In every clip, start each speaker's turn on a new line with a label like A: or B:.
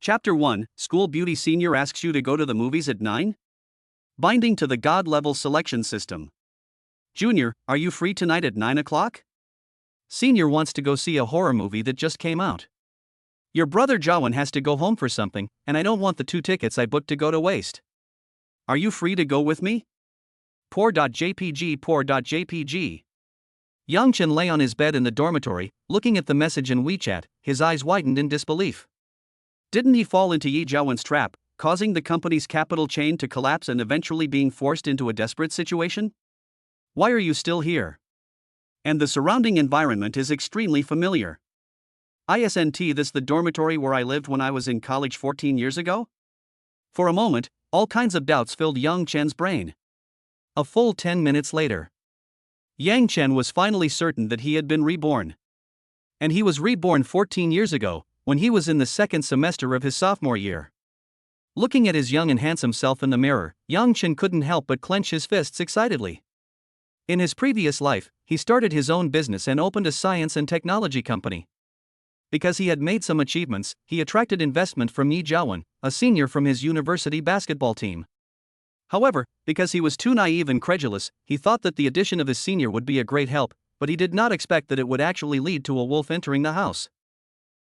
A: Chapter 1, School Beauty Senior asks you to go to the movies at 9? Binding to the God level selection system. Junior, are you free tonight at 9 o'clock? Senior wants to go see a horror movie that just came out. Your brother Jawan has to go home for something, and I don't want the 2 tickets I booked to go to waste. Are you free to go with me? Poor.jpg. Yangchen lay on his bed in the dormitory, looking at the message in WeChat, his eyes widened in disbelief. Didn't he fall into Yi Jiawen's trap, causing the company's capital chain to collapse and eventually being forced into a desperate situation? Why are you still here? And the surrounding environment is extremely familiar. Isn't this the dormitory where I lived when I was in college 14 years ago? For a moment, all kinds of doubts filled Yang Chen's brain. A full 10 minutes later, Yang Chen was finally certain that he had been reborn. And he was reborn 14 years ago, when he was in the second semester of his sophomore year. Looking at his young and handsome self in the mirror, Yang Chen couldn't help but clench his fists excitedly. In his previous life, he started his own business and opened a science and technology company. Because he had made some achievements, he attracted investment from Yi Jiawen, a senior from his university basketball team. However, because he was too naive and credulous, he thought that the addition of his senior would be a great help, but he did not expect that it would actually lead to a wolf entering the house.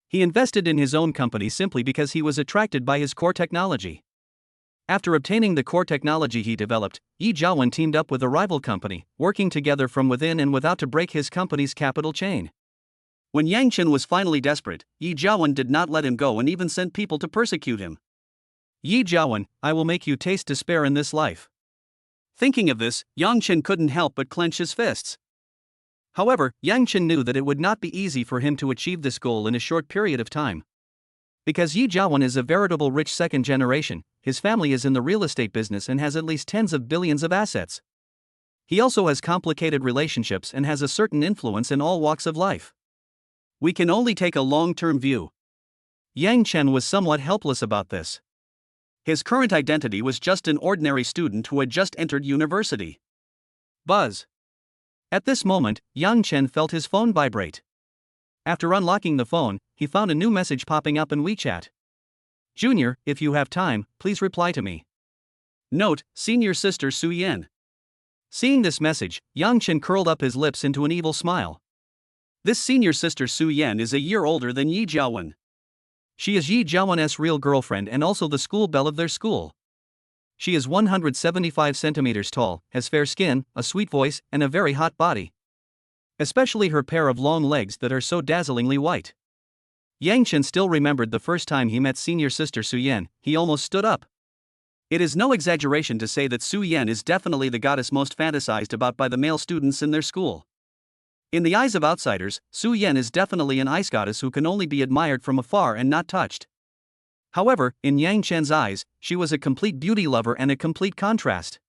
A: He invested in his own company simply because he was attracted by his core technology. After obtaining the core technology he developed, Yi Jiawen teamed up with a rival company, working together from within and without to break his company's capital chain. When Yang Chen was finally desperate, Yi Jiawen did not let him go and even sent people to persecute him. Yi Jiawen, I will make you taste despair in this life. Thinking of this, Yang Chen couldn't help but clench his fists. However, Yang Chen knew that it would not be easy for him to achieve this goal in a short period of time. Because Yi Jiawen is a veritable rich second generation, his family is in the real estate business and has at least tens of billions of assets. He also has complicated relationships and has a certain influence in all walks of life. We can only take a long-term view. Yang Chen was somewhat helpless about this. His current identity was just an ordinary student who had just entered university. Buzz. At this moment, Yang Chen felt his phone vibrate. After unlocking the phone, he found a new message popping up in WeChat. Junior, if you have time, please reply to me. Note, senior sister Su Yan. Seeing this message, Yang Chen curled up his lips into an evil smile. This senior sister Su Yan is a year older than Yi Jiawen. She is Yi Jiawen's real girlfriend and also the school belle of their school. She is 175 centimeters tall, has fair skin, a sweet voice, and a very hot body. Especially her pair of long legs that are so dazzlingly white. Yang Chen still remembered the first time he met senior sister Su Yan, he almost stood up. It is no exaggeration to say that Su Yan is definitely the goddess most fantasized about by the male students in their school. In the eyes of outsiders, Su Yan is definitely an ice goddess who can only be admired from afar and not touched. However, in Yang Chen's eyes, she was a complete beauty lover and a complete contrast.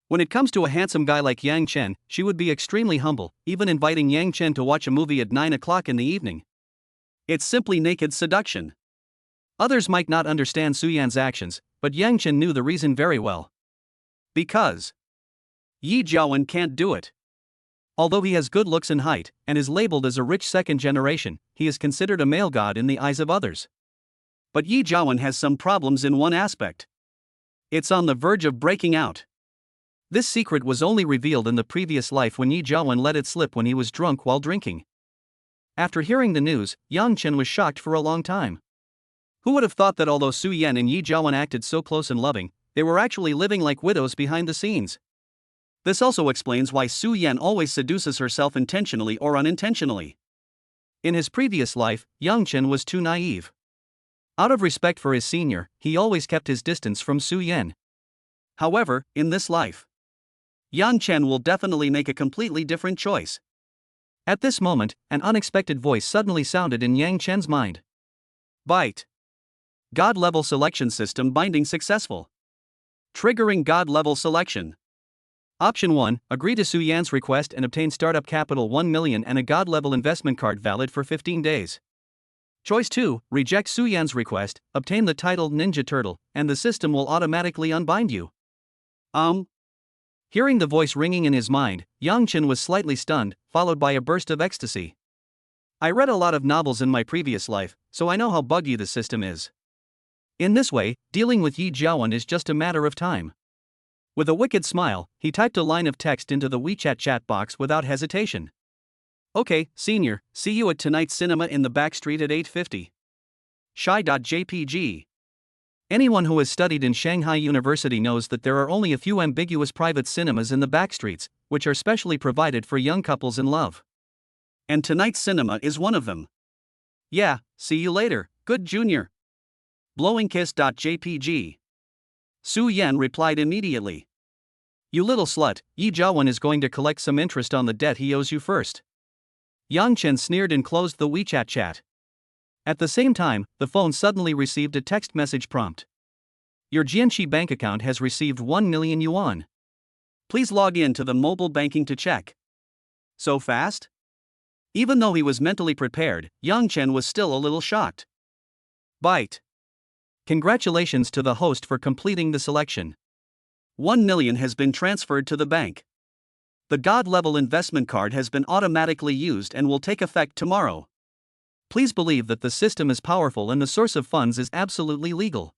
A: When it comes to a handsome guy like Yang Chen, she would be extremely humble, even inviting Yang Chen to watch a movie at 9 o'clock in the evening. It's simply naked seduction. Others might not understand Su Yan's actions, but Yang Chen knew the reason very well. Because Yi Jiawen can't do it. Although he has good looks and height, and is labeled as a rich second generation, he is considered a male god in the eyes of others. But Yi Jiawen has some problems in one aspect. It's on the verge of breaking out. This secret was only revealed in the previous life when Yi Jiawen let it slip when he was drunk while drinking. After hearing the news, Yang Chen was shocked for a long time. Who would have thought that although Su Yan and Yi Jiawen acted so close and loving, they were actually living like widows behind the scenes? This also explains why Su Yan always seduces herself intentionally or unintentionally. In his previous life, Yang Chen was too naive. Out of respect for his senior, he always kept his distance from Su Yan. However, in this life, Yang Chen will definitely make a completely different choice. At this moment, an unexpected voice suddenly sounded in Yang Chen's mind. Bite. God-level selection system binding successful. Triggering God-level selection. Option 1, agree to Su Yan's request and obtain startup capital 1 million and a God-level investment card valid for 15 days. Choice 2, reject Su Yan's request, obtain the title Ninja Turtle, and the system will automatically unbind you. Hearing the voice ringing in his mind, Yang Chen was slightly stunned, followed by a burst of ecstasy. I read a lot of novels in my previous life, so I know how buggy the system is. In this way, dealing with Yi Jiawen is just a matter of time. With a wicked smile, he typed a line of text into the WeChat chat box without hesitation. Okay, senior, see you at tonight's cinema in the back street at 8:50. Shy.jpg. Anyone who has studied in Shanghai University knows that there are only a few ambiguous private cinemas in the back streets, which are specially provided for young couples in love. And tonight's cinema is one of them. Yeah, see you later, good junior. Blowingkiss.jpg. Su Yan replied immediately. You little slut, Yi Jiawen is going to collect some interest on the debt he owes you first. Yang Chen sneered and closed the WeChat chat. At the same time, the phone suddenly received a text message prompt. Your Jianxi bank account has received 1 million yuan. Please log in to the mobile banking to check. So fast? Even though he was mentally prepared, Yang Chen was still a little shocked. Byte. Congratulations to the host for completing the selection. 1 million has been transferred to the bank. The God-level investment card has been automatically used and will take effect tomorrow. Please believe that the system is powerful and the source of funds is absolutely legal.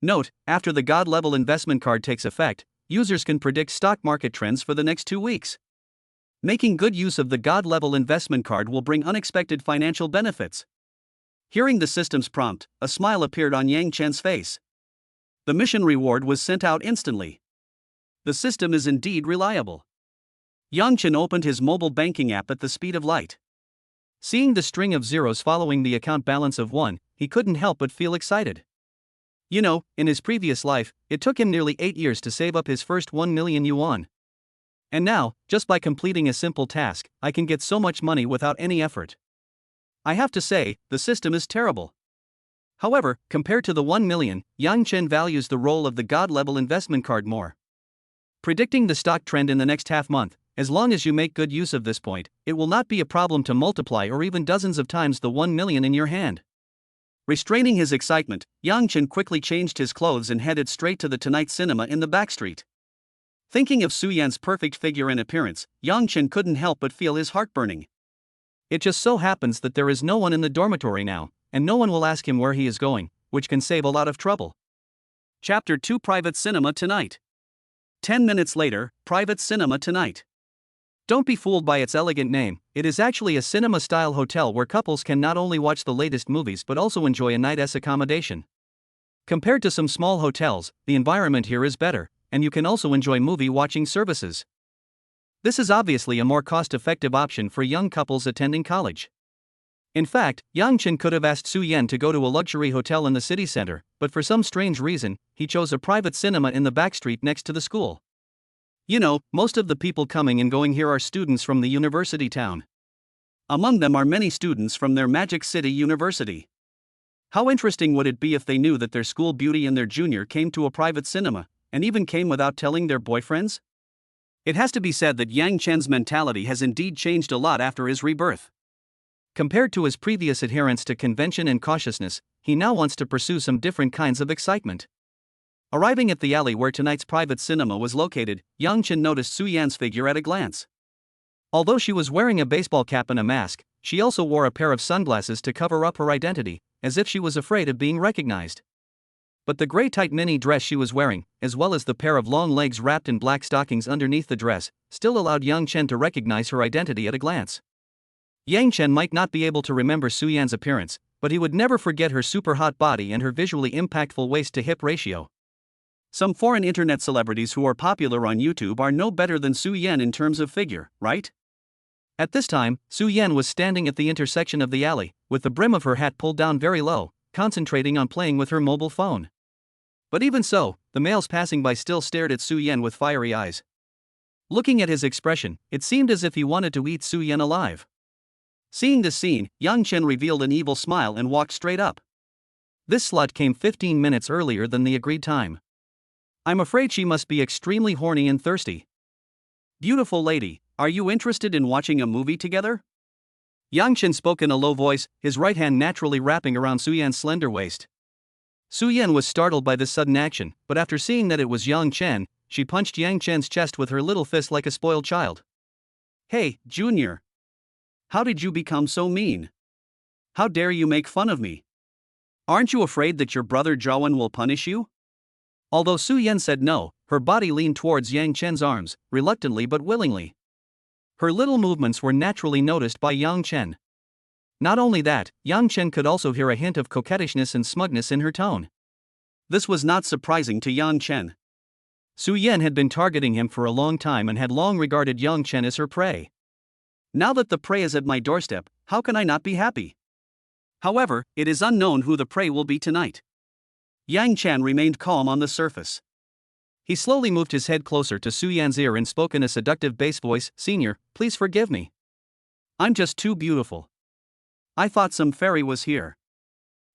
A: Note, after the God-level investment card takes effect, users can predict stock market trends for the next 2 weeks. Making good use of the God-level investment card will bring unexpected financial benefits. Hearing the system's prompt, a smile appeared on Yang Chen's face. The mission reward was sent out instantly. The system is indeed reliable. Yang Chen opened his mobile banking app at the speed of light. Seeing the string of zeros following the account balance of 1, he couldn't help but feel excited. You know, in his previous life, it took him nearly 8 years to save up his first 1 million yuan. And now, just by completing a simple task, I can get so much money without any effort. I have to say, the system is terrible. However, compared to the 1 million, Yang Chen values the role of the God-level investment card more. Predicting the stock trend in the next half month, as long as you make good use of this point, it will not be a problem to multiply or even dozens of times the 1 million in your hand. Restraining his excitement, Yang Chen quickly changed his clothes and headed straight to the Tonight Cinema in the backstreet. Thinking of Su Yan's perfect figure and appearance, Yang Chen couldn't help but feel his heart burning. It just so happens that there is no one in the dormitory now, and no one will ask him where he is going, which can save a lot of trouble. Chapter 2 Private Cinema Tonight. 10 minutes later, Private Cinema Tonight. Don't be fooled by its elegant name, it is actually a cinema-style hotel where couples can not only watch the latest movies but also enjoy a night's accommodation. Compared to some small hotels, the environment here is better, and you can also enjoy movie-watching services. This is obviously a more cost-effective option for young couples attending college. In fact, Yang Chen could have asked Su Yan to go to a luxury hotel in the city center, but for some strange reason, he chose a private cinema in the backstreet next to the school. You know, most of the people coming and going here are students from the university town. Among them are many students from their Magic City University. How interesting would it be if they knew that their school beauty and their junior came to a private cinema, and even came without telling their boyfriends? It has to be said that Yang Chen's mentality has indeed changed a lot after his rebirth. Compared to his previous adherence to convention and cautiousness, he now wants to pursue some different kinds of excitement. Arriving at the alley where tonight's private cinema was located, Yang Chen noticed Su Yan's figure at a glance. Although she was wearing a baseball cap and a mask, she also wore a pair of sunglasses to cover up her identity, as if she was afraid of being recognized. But the gray tight mini dress she was wearing, as well as the pair of long legs wrapped in black stockings underneath the dress, still allowed Yang Chen to recognize her identity at a glance. Yang Chen might not be able to remember Su Yan's appearance, but he would never forget her super hot body and her visually impactful waist-to-hip ratio. Some foreign internet celebrities who are popular on YouTube are no better than Su Yan in terms of figure, right? At this time, Su Yan was standing at the intersection of the alley, with the brim of her hat pulled down very low, concentrating on playing with her mobile phone. But even so, the males passing by still stared at Su Yan with fiery eyes. Looking at his expression, it seemed as if he wanted to eat Su Yan alive. Seeing this scene, Yang Chen revealed an evil smile and walked straight up. This slut came 15 minutes earlier than the agreed time. I'm afraid she must be extremely horny and thirsty. Beautiful lady, are you interested in watching a movie together? Yang Chen spoke in a low voice, his right hand naturally wrapping around Su Yan's slender waist. Su Yan was startled by this sudden action, but after seeing that it was Yang Chen, she punched Yang Chen's chest with her little fist like a spoiled child. Hey, Junior. How did you become so mean? How dare you make fun of me? Aren't you afraid that your brother Joan will punish you? Although Su Yan said no, her body leaned towards Yang Chen's arms, reluctantly but willingly. Her little movements were naturally noticed by Yang Chen. Not only that, Yang Chen could also hear a hint of coquettishness and smugness in her tone. This was not surprising to Yang Chen. Su Yan had been targeting him for a long time and had long regarded Yang Chen as her prey. Now that the prey is at my doorstep, how can I not be happy? However, it is unknown who the prey will be tonight. Yang Chen remained calm on the surface. He slowly moved his head closer to Su Yan's ear and spoke in a seductive bass voice, "Senior, please forgive me. I'm just too beautiful. I thought some fairy was here."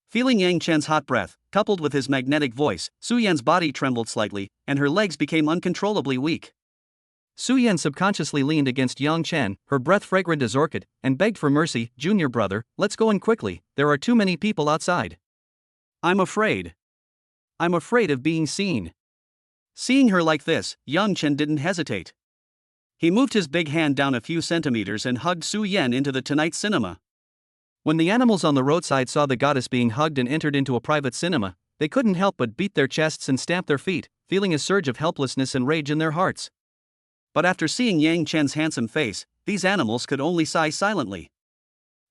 A: Feeling Yang Chen's hot breath, coupled with his magnetic voice, Su Yan's body trembled slightly, and her legs became uncontrollably weak. Su Yan subconsciously leaned against Yang Chen, her breath fragrant as orchid, and begged for mercy, "Junior brother, let's go in quickly, there are too many people outside. I'm afraid of being seen." Seeing her like this, Yang Chen didn't hesitate. He moved his big hand down a few centimeters and hugged Su Yan into the Tonight Cinema. When the animals on the roadside saw the goddess being hugged and entered into a private cinema, they couldn't help but beat their chests and stamp their feet, feeling a surge of helplessness and rage in their hearts. But after seeing Yang Chen's handsome face, these animals could only sigh silently.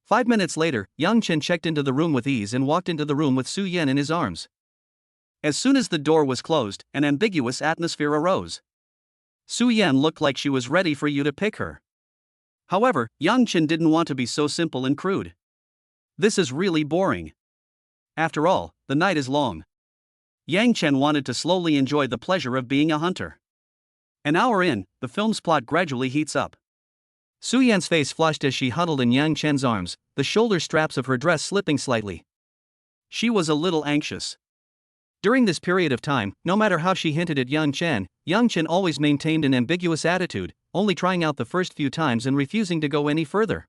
A: 5 minutes later, Yang Chen checked into the room with ease and walked into the room with Su Yan in his arms. As soon as the door was closed, an ambiguous atmosphere arose. Su Yan looked like she was ready for you to pick her. However, Yang Chen didn't want to be so simple and crude. This is really boring. After all, the night is long. Yang Chen wanted to slowly enjoy the pleasure of being a hunter. An hour in, the film's plot gradually heats up. Su Yan's face flushed as she huddled in Yang Chen's arms, the shoulder straps of her dress slipping slightly. She was a little anxious. During this period of time, no matter how she hinted at Yang Chen always maintained an ambiguous attitude, only trying out the first few times and refusing to go any further.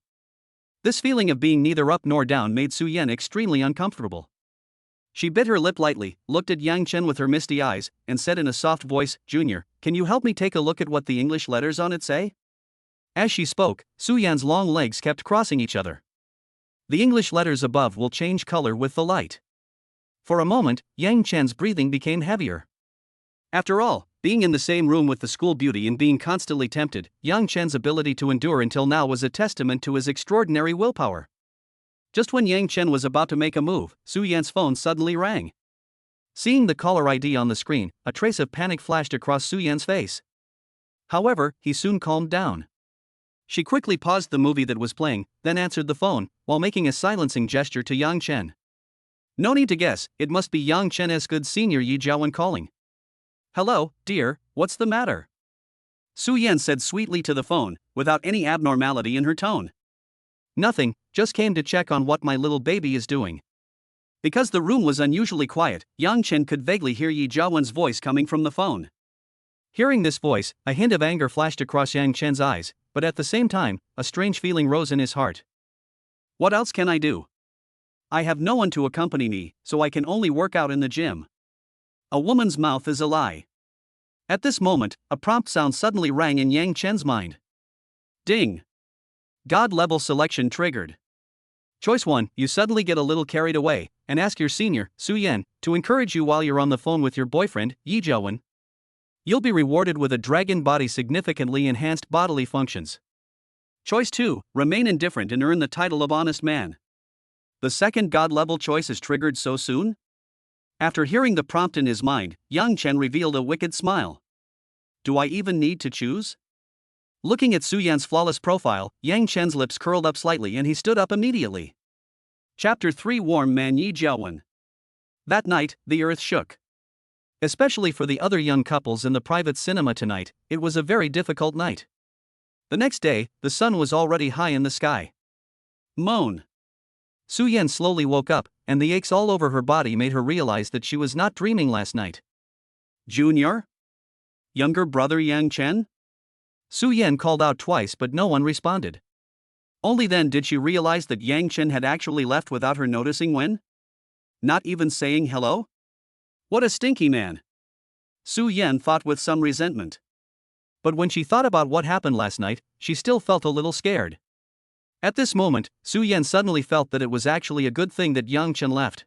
A: This feeling of being neither up nor down made Su Yan extremely uncomfortable. She bit her lip lightly, looked at Yang Chen with her misty eyes, and said in a soft voice, "Junior, can you help me take a look at what the English letters on it say?" As she spoke, Su Yan's long legs kept crossing each other. The English letters above will change color with the light. For a moment, Yang Chen's breathing became heavier. After all, being in the same room with the school beauty and being constantly tempted, Yang Chen's ability to endure until now was a testament to his extraordinary willpower. Just when Yang Chen was about to make a move, Su Yan's phone suddenly rang. Seeing the caller ID on the screen, a trace of panic flashed across Su Yan's face. However, he soon calmed down. She quickly paused the movie that was playing, then answered the phone, while making a silencing gesture to Yang Chen. No need to guess, it must be Yang Chen's good senior Yi Jiawen calling. "Hello, dear, what's the matter?" Su Yan said sweetly to the phone, without any abnormality in her tone. "Nothing, just came to check on what my little baby is doing." Because the room was unusually quiet, Yang Chen could vaguely hear Yi Jiawen's voice coming from the phone. Hearing this voice, a hint of anger flashed across Yang Chen's eyes, but at the same time, a strange feeling rose in his heart. "What else can I do? I have no one to accompany me, so I can only work out in the gym. A woman's mouth is a lie." At this moment, a prompt sound suddenly rang in Yang Chen's mind. Ding! God level selection triggered. Choice 1, you suddenly get a little carried away, and ask your senior, Su Yan, to encourage you while you're on the phone with your boyfriend, Yi Jiawen. You'll be rewarded with a dragon body significantly enhanced bodily functions. Choice 2, remain indifferent and earn the title of honest man. The second God level choice is triggered so soon? After hearing the prompt in his mind, Yang Chen revealed a wicked smile. Do I even need to choose? Looking at Su Yan's flawless profile, Yang Chen's lips curled up slightly and he stood up immediately. Chapter 3, Warm Man Yi Jiawen. That night, the earth shook. Especially for the other young couples in the private cinema tonight, it was a very difficult night. The next day, the sun was already high in the sky. Moan. Su Yan slowly woke up, and the aches all over her body made her realize that she was not dreaming last night. Junior? Younger brother Yang Chen? Su Yan called out twice but no one responded. Only then did she realize that Yang Chen had actually left without her noticing when? Not even saying hello? What a stinky man! Su Yan thought with some resentment. But when she thought about what happened last night, she still felt a little scared. At this moment, Su Yan suddenly felt that it was actually a good thing that Yang Chen left.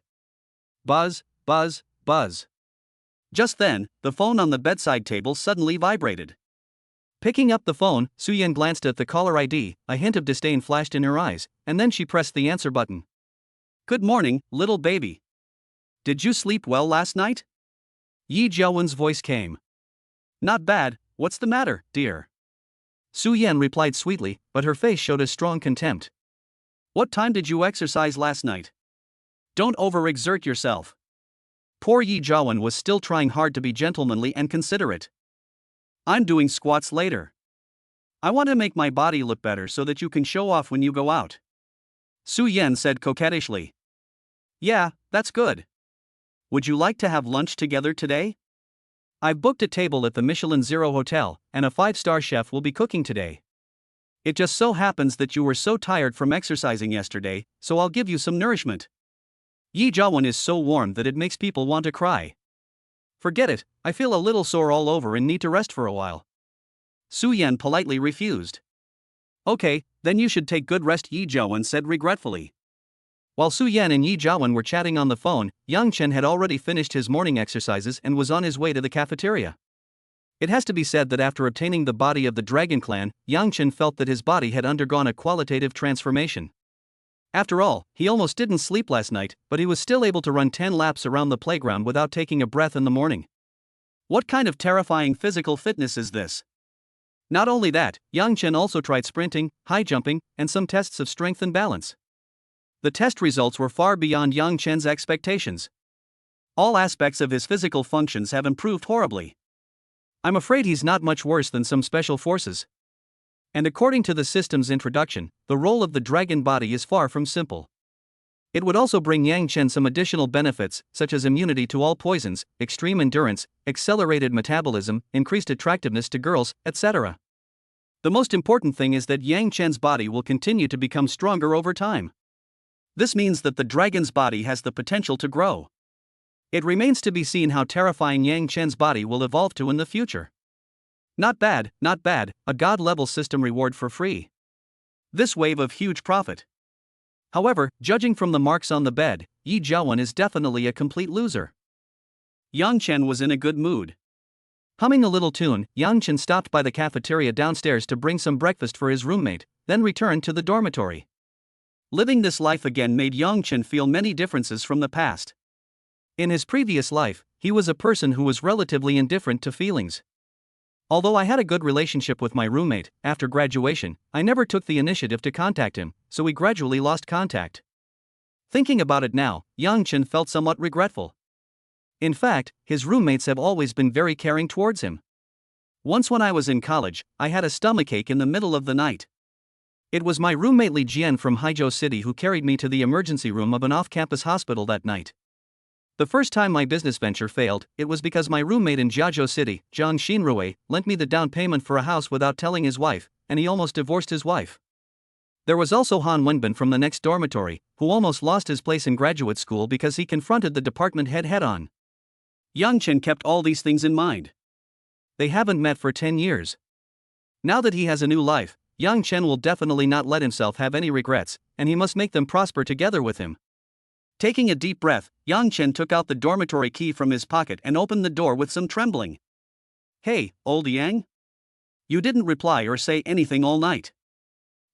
A: Buzz, buzz, buzz. Just then, the phone on the bedside table suddenly vibrated. Picking up the phone, Su-Yen glanced at the caller ID, a hint of disdain flashed in her eyes, and then she pressed the answer button. Good morning, little baby. Did you sleep well last night? Yi Jiawen's voice came. Not bad, what's the matter, dear? Su-Yen replied sweetly, but her face showed a strong contempt. What time did you exercise last night? Don't overexert yourself. Poor Yi Jiawen was still trying hard to be gentlemanly and considerate. I'm doing squats later. I want to make my body look better so that you can show off when you go out. Su-Yen said coquettishly. Yeah, that's good. Would you like to have lunch together today? I've booked a table at the Michelin Zero Hotel, and a 5-star chef will be cooking today. It just so happens that you were so tired from exercising yesterday, so I'll give you some nourishment. Yi Jiawen is so warm that it makes people want to cry. Forget it, I feel a little sore all over and need to rest for a while. Su-Yen politely refused. Okay, then you should take good rest, Yi Jiawen said regretfully. While Su-Yen and Yi Jiawen were chatting on the phone, Yang Chen had already finished his morning exercises and was on his way to the cafeteria. It has to be said that after obtaining the body of the Dragon Clan, Yang Chen felt that his body had undergone a qualitative transformation. After all, he almost didn't sleep last night, but he was still able to run 10 laps around the playground without taking a breath in the morning. What kind of terrifying physical fitness is this? Not only that, Yang Chen also tried sprinting, high jumping, and some tests of strength and balance. The test results were far beyond Yang Chen's expectations. All aspects of his physical functions have improved horribly. I'm afraid he's not much worse than some special forces. And according to the system's introduction, the role of the dragon body is far from simple. It would also bring Yang Chen some additional benefits, such as immunity to all poisons, extreme endurance, accelerated metabolism, increased attractiveness to girls, etc. The most important thing is that Yang Chen's body will continue to become stronger over time. This means that the dragon's body has the potential to grow. It remains to be seen how terrifying Yang Chen's body will evolve to in the future. Not bad, a god-level system reward for free. This wave of huge profit. However, judging from the marks on the bed, Yi Jiawen is definitely a complete loser. Yang Chen was in a good mood. Humming a little tune, Yang Chen stopped by the cafeteria downstairs to bring some breakfast for his roommate, then returned to the dormitory. Living this life again made Yang Chen feel many differences from the past. In his previous life, he was a person who was relatively indifferent to feelings. Although I had a good relationship with my roommate, after graduation, I never took the initiative to contact him, so we gradually lost contact. Thinking about it now, Yang Chen felt somewhat regretful. In fact, his roommates have always been very caring towards him. Once when I was in college, I had a stomachache in the middle of the night. It was my roommate Li Jian from Haizhou City who carried me to the emergency room of an off-campus hospital that night. The first time my business venture failed, it was because my roommate in Jiazhou City, Zhang Xinrui, lent me the down payment for a house without telling his wife, and he almost divorced his wife. There was also Han Wenbin from the next dormitory, who almost lost his place in graduate school because he confronted the department head head-on. Yang Chen kept all these things in mind. They haven't met for 10 years. Now that he has a new life, Yang Chen will definitely not let himself have any regrets, and he must make them prosper together with him. Taking a deep breath, Yang Chen took out the dormitory key from his pocket and opened the door with some trembling. Hey, old Yang? You didn't reply or say anything all night.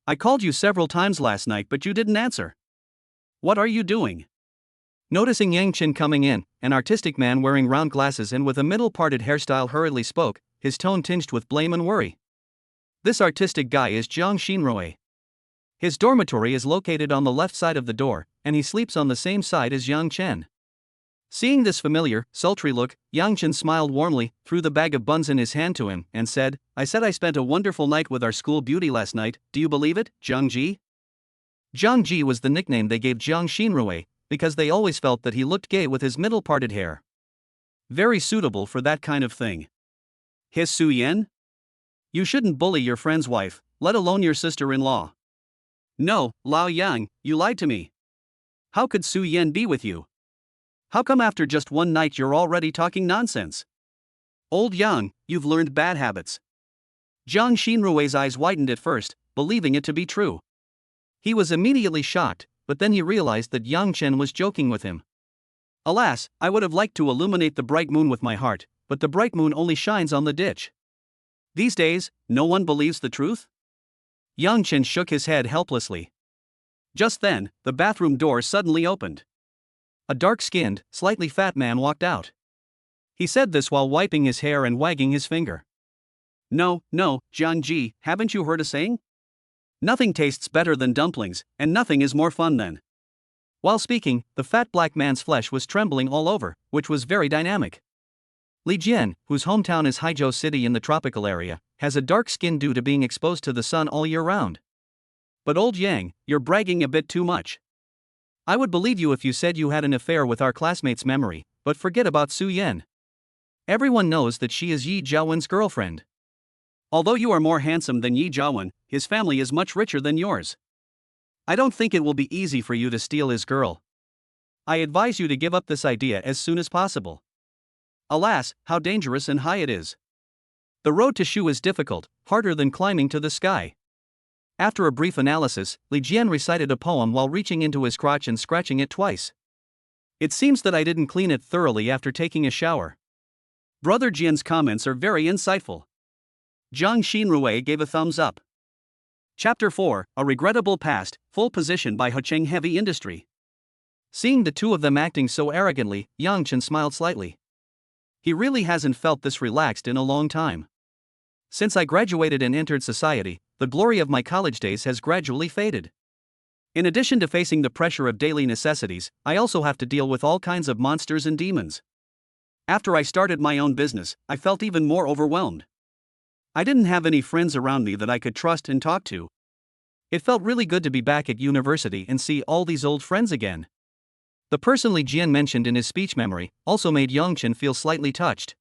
A: I called you several times last night but you didn't answer. What are you doing? Noticing Yang Chen coming in, an artistic man wearing round glasses and with a middle-parted hairstyle hurriedly spoke, his tone tinged with blame and worry. This artistic guy is Zhang Xinrui. His dormitory is located on the left side of the door, and he sleeps on the same side as Yang Chen. Seeing this familiar, sultry look, Yang Chen smiled warmly, threw the bag of buns in his hand to him, and said, I said I spent a wonderful night with our school beauty last night, do you believe it, Zhang Ji? Zhang Ji was the nickname they gave Zhang Xinrui, because they always felt that he looked gay with his middle-parted hair. Very suitable for that kind of thing. His Su-Yen? You shouldn't bully your friend's wife, let alone your sister-in-law. No, Lao Yang, you lied to me. How could Su-Yen be with you? How come after just one night you're already talking nonsense? Old Yang, you've learned bad habits. Zhang Xinrui's eyes widened at first, believing it to be true. He was immediately shocked, but then he realized that Yang Chen was joking with him. Alas, I would have liked to illuminate the bright moon with my heart, but the bright moon only shines on the ditch. These days, no one believes the truth? Yang Chen shook his head helplessly. Just then, the bathroom door suddenly opened. A dark-skinned, slightly fat man walked out. He said this while wiping his hair and wagging his finger. No, Jiangji, haven't you heard a saying? Nothing tastes better than dumplings, and nothing is more fun than. While speaking, the fat black man's flesh was trembling all over, which was very dynamic. Li Jian, whose hometown is Haizhou City in the tropical area, has a dark skin due to being exposed to the sun all year round. But old Yang, you're bragging a bit too much. I would believe you if you said you had an affair with our classmate's memory, but forget about Su Yan. Everyone knows that she is Yi Jiawen's girlfriend. Although you are more handsome than Yi Jiawen, his family is much richer than yours. I don't think it will be easy for you to steal his girl. I advise you to give up this idea as soon as possible. Alas, how dangerous and high it is. The road to Shu is difficult, harder than climbing to the sky. After a brief analysis, Li Jian recited a poem while reaching into his crotch and scratching it twice. It seems that I didn't clean it thoroughly after taking a shower. Brother Jian's comments are very insightful. Zhang Xinrui gave a thumbs up. Chapter 4, A Regrettable Past, Full Position by Hucheng Heavy Industry. Seeing the two of them acting so arrogantly, Yang Chen smiled slightly. He really hasn't felt this relaxed in a long time. Since I graduated and entered society, the glory of my college days has gradually faded. In addition to facing the pressure of daily necessities, I also have to deal with all kinds of monsters and demons. After I started my own business, I felt even more overwhelmed. I didn't have any friends around me that I could trust and talk to. It felt really good to be back at university and see all these old friends again. The person Li Jian mentioned in his speech Memory also made Yang Chen feel slightly touched.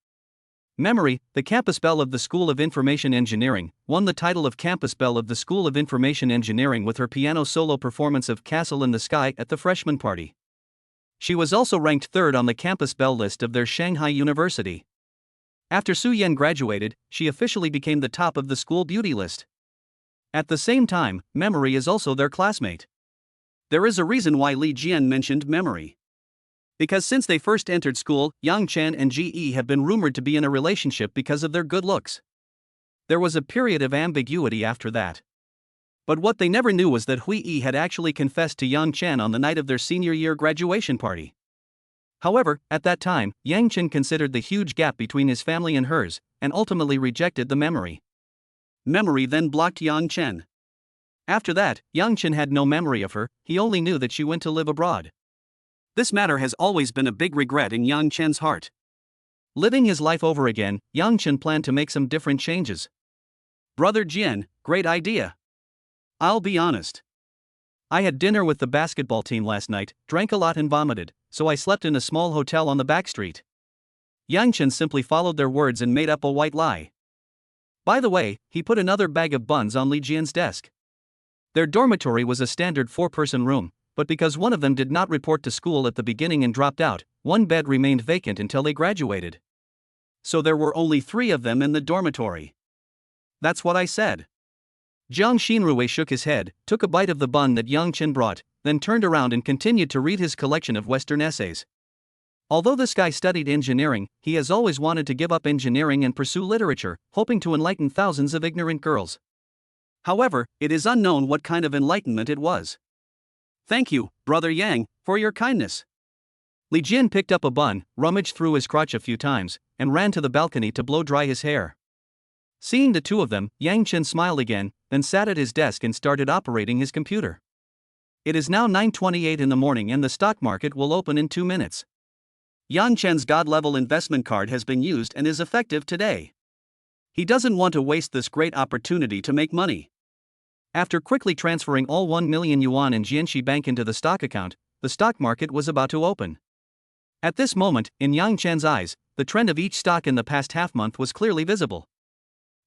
A: Memory, the campus belle of the School of Information Engineering, won the title of Campus Belle of the School of Information Engineering with her piano solo performance of Castle in the Sky at the freshman party. She was also ranked third on the Campus Belle list of their Shanghai University. After Su Yan graduated, she officially became the top of the school beauty list. At the same time, Memory is also their classmate. There is a reason why Li Jian mentioned Memory. Because since they first entered school, Yang Chen and Ji have been rumored to be in a relationship because of their good looks. There was a period of ambiguity after that. But what they never knew was that Hui Yi had actually confessed to Yang Chen on the night of their senior year graduation party. However, at that time, Yang Chen considered the huge gap between his family and hers, and ultimately rejected the Memory. Memory then blocked Yang Chen. After that, Yang Chen had no memory of her, he only knew that she went to live abroad. This matter has always been a big regret in Yang Chen's heart. Living his life over again, Yang Chen planned to make some different changes. Brother Jian, great idea. I'll be honest. I had dinner with the basketball team last night, drank a lot and vomited, so I slept in a small hotel on the back street. Yang Chen simply followed their words and made up a white lie. By the way, he put another bag of buns on Li Jian's desk. Their dormitory was a standard 4-person room, but because one of them did not report to school at the beginning and dropped out, one bed remained vacant until they graduated. So there were only 3 of them in the dormitory. That's what I said. Zhang Xinrui shook his head, took a bite of the bun that Yang Chen brought, then turned around and continued to read his collection of Western essays. Although this guy studied engineering, he has always wanted to give up engineering and pursue literature, hoping to enlighten thousands of ignorant girls. However, it is unknown what kind of enlightenment it was. Thank you, Brother Yang, for your kindness. Li Jian picked up a bun, rummaged through his crotch a few times, and ran to the balcony to blow dry his hair. Seeing the two of them, Yang Chen smiled again, then sat at his desk and started operating his computer. It is now 9:28 in the morning and the stock market will open in 2 minutes. Yang Chen's God-level investment card has been used and is effective today. He doesn't want to waste this great opportunity to make money. After quickly transferring all 1 million yuan in Jianxi Bank into the stock account, the stock market was about to open. At this moment, in Yang Chen's eyes, the trend of each stock in the past half-month was clearly visible.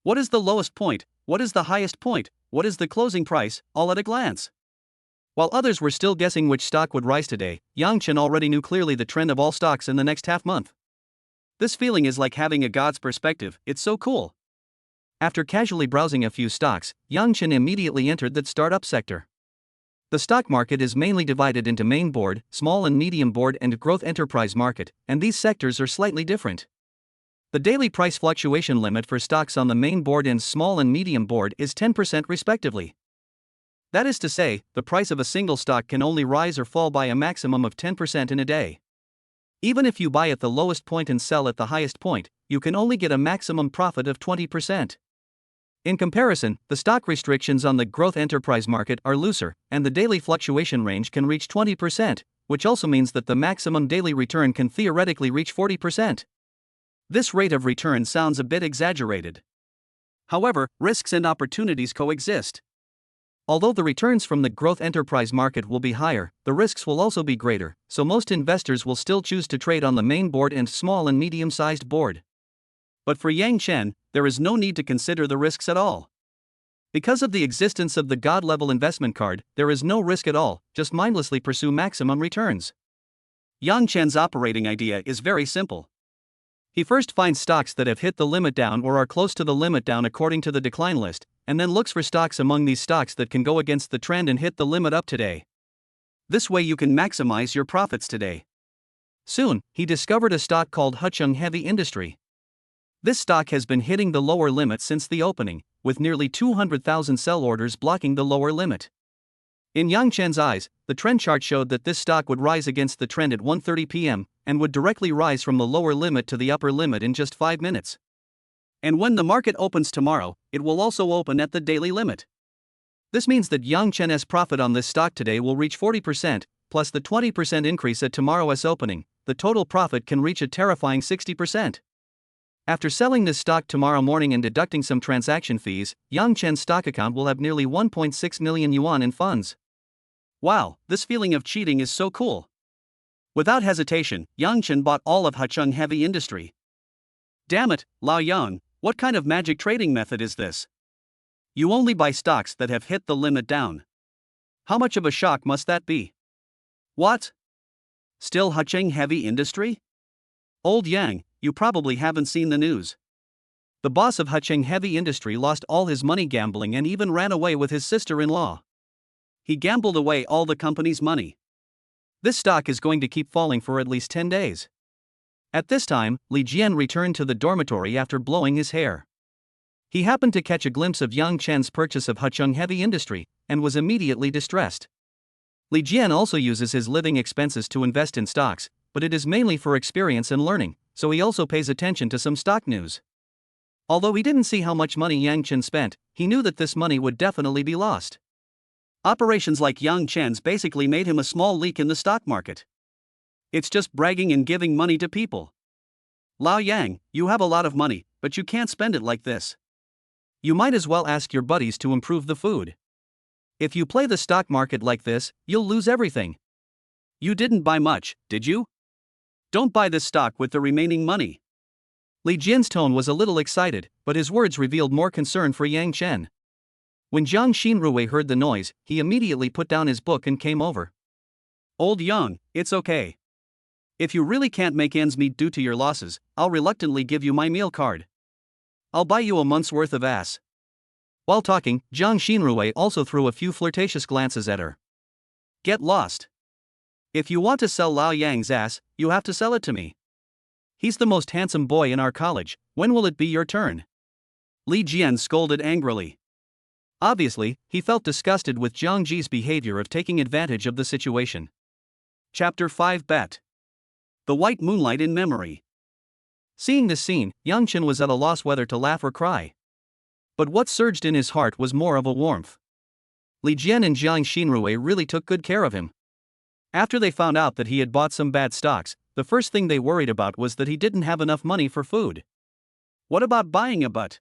A: What is the lowest point? What is the highest point? What is the closing price? All at a glance. While others were still guessing which stock would rise today, Yang Chen already knew clearly the trend of all stocks in the next half-month. This feeling is like having a god's perspective, it's so cool. After casually browsing a few stocks, Yang Chen immediately entered that startup sector. The stock market is mainly divided into main board, small and medium board, and growth enterprise market, and these sectors are slightly different. The daily price fluctuation limit for stocks on the main board and small and medium board is 10% respectively. That is to say, the price of a single stock can only rise or fall by a maximum of 10% in a day. Even if you buy at the lowest point and sell at the highest point, you can only get a maximum profit of 20%. In comparison, the stock restrictions on the growth enterprise market are looser, and the daily fluctuation range can reach 20%, which also means that the maximum daily return can theoretically reach 40%. This rate of return sounds a bit exaggerated. However, risks and opportunities coexist. Although the returns from the growth enterprise market will be higher, the risks will also be greater, so most investors will still choose to trade on the main board and small and medium-sized board. But for Yang Chen, there is no need to consider the risks at all. Because of the existence of the God-level investment card, there is no risk at all, just mindlessly pursue maximum returns. Yang Chen's operating idea is very simple. He first finds stocks that have hit the limit down or are close to the limit down according to the decline list, and then looks for stocks among these stocks that can go against the trend and hit the limit up today. This way you can maximize your profits today. Soon, he discovered a stock called Hucheng Heavy Industry. This stock has been hitting the lower limit since the opening, with nearly 200,000 sell orders blocking the lower limit. In Yang Chen's eyes, the trend chart showed that this stock would rise against the trend at 1:30 p.m. and would directly rise from the lower limit to the upper limit in just 5 minutes. And when the market opens tomorrow, it will also open at the daily limit. This means that Yang Chen's profit on this stock today will reach 40%, plus the 20% increase at tomorrow's opening. The total profit can reach a terrifying 60%. After selling this stock tomorrow morning and deducting some transaction fees, Yang Chen's stock account will have nearly 1.6 million yuan in funds. Wow, this feeling of cheating is so cool. Without hesitation, Yang Chen bought all of Hucheng Heavy Industry. Damn it, Lao Yang, what kind of magic trading method is this? You only buy stocks that have hit the limit down. How much of a shock must that be? What? Still Hucheng Heavy Industry? Old Yang, you probably haven't seen the news. The boss of Hucheng Heavy Industry lost all his money gambling and even ran away with his sister-in-law. He gambled away all the company's money. This stock is going to keep falling for at least 10 days. At this time, Li Jian returned to the dormitory after blowing his hair. He happened to catch a glimpse of Yang Chen's purchase of Hucheng Heavy Industry, and was immediately distressed. Li Jian also uses his living expenses to invest in stocks, but it is mainly for experience and learning, so he also pays attention to some stock news. Although he didn't see how much money Yang Chen spent, he knew that this money would definitely be lost. Operations like Yang Chen's basically made him a small leak in the stock market. It's just bragging and giving money to people. Lao Yang, you have a lot of money, but you can't spend it like this. You might as well ask your buddies to improve the food. If you play the stock market like this, you'll lose everything. You didn't buy much, did you? Don't buy this stock with the remaining money. Li Jian's tone was a little excited, but his words revealed more concern for Yang Chen. When Jiang Xinruwei heard the noise, he immediately put down his book and came over. Old Yang, it's okay. If you really can't make ends meet due to your losses, I'll reluctantly give you my meal card. I'll buy you a month's worth of ass. While talking, Jiang Xinruwei also threw a few flirtatious glances at her. Get lost. If you want to sell Lao Yang's ass, you have to sell it to me. He's the most handsome boy in our college, when will it be your turn? Li Jian scolded angrily. Obviously, he felt disgusted with Jiang Ji's behavior of taking advantage of the situation. Chapter 5 Bet. The White Moonlight in Memory. Seeing this scene, Yang Chen was at a loss whether to laugh or cry. But what surged in his heart was more of a warmth. Li Jian and Jiang Xinruwei really took good care of him. After they found out that he had bought some bad stocks, the first thing they worried about was that he didn't have enough money for food. What about buying a butt?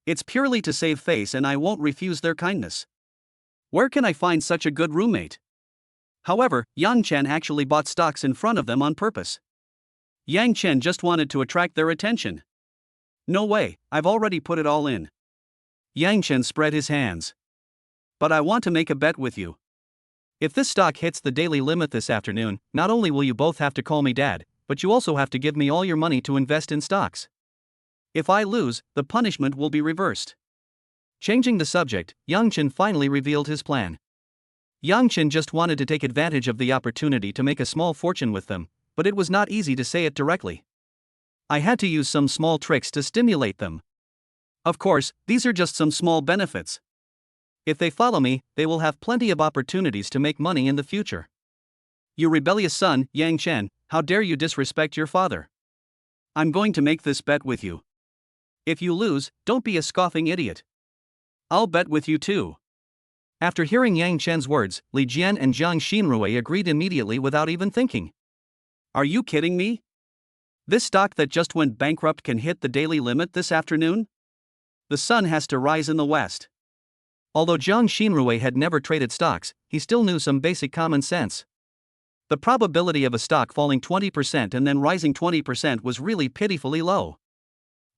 A: It's purely to save face and I won't refuse their kindness. Where can I find such a good roommate? However, Yang Chen actually bought stocks in front of them on purpose. Yang Chen just wanted to attract their attention. No way, I've already put it all in. Yang Chen spread his hands. But I want to make a bet with you. If this stock hits the daily limit this afternoon, not only will you both have to call me dad, but you also have to give me all your money to invest in stocks. If I lose, the punishment will be reversed. Changing the subject, Yang Chen finally revealed his plan. Yang Chen just wanted to take advantage of the opportunity to make a small fortune with them, but it was not easy to say it directly. I had to use some small tricks to stimulate them. Of course, these are just some small benefits. If they follow me, they will have plenty of opportunities to make money in the future. You rebellious son, Yang Chen, how dare you disrespect your father? I'm going to make this bet with you. If you lose, don't be a scoffing idiot. I'll bet with you too. After hearing Yang Chen's words, Li Jian and Jiang Xinrui agreed immediately without even thinking. Are you kidding me? This stock that just went bankrupt can hit the daily limit this afternoon? The sun has to rise in the west. Although Jiang Xinrui had never traded stocks, he still knew some basic common sense. The probability of a stock falling 20% and then rising 20% was really pitifully low.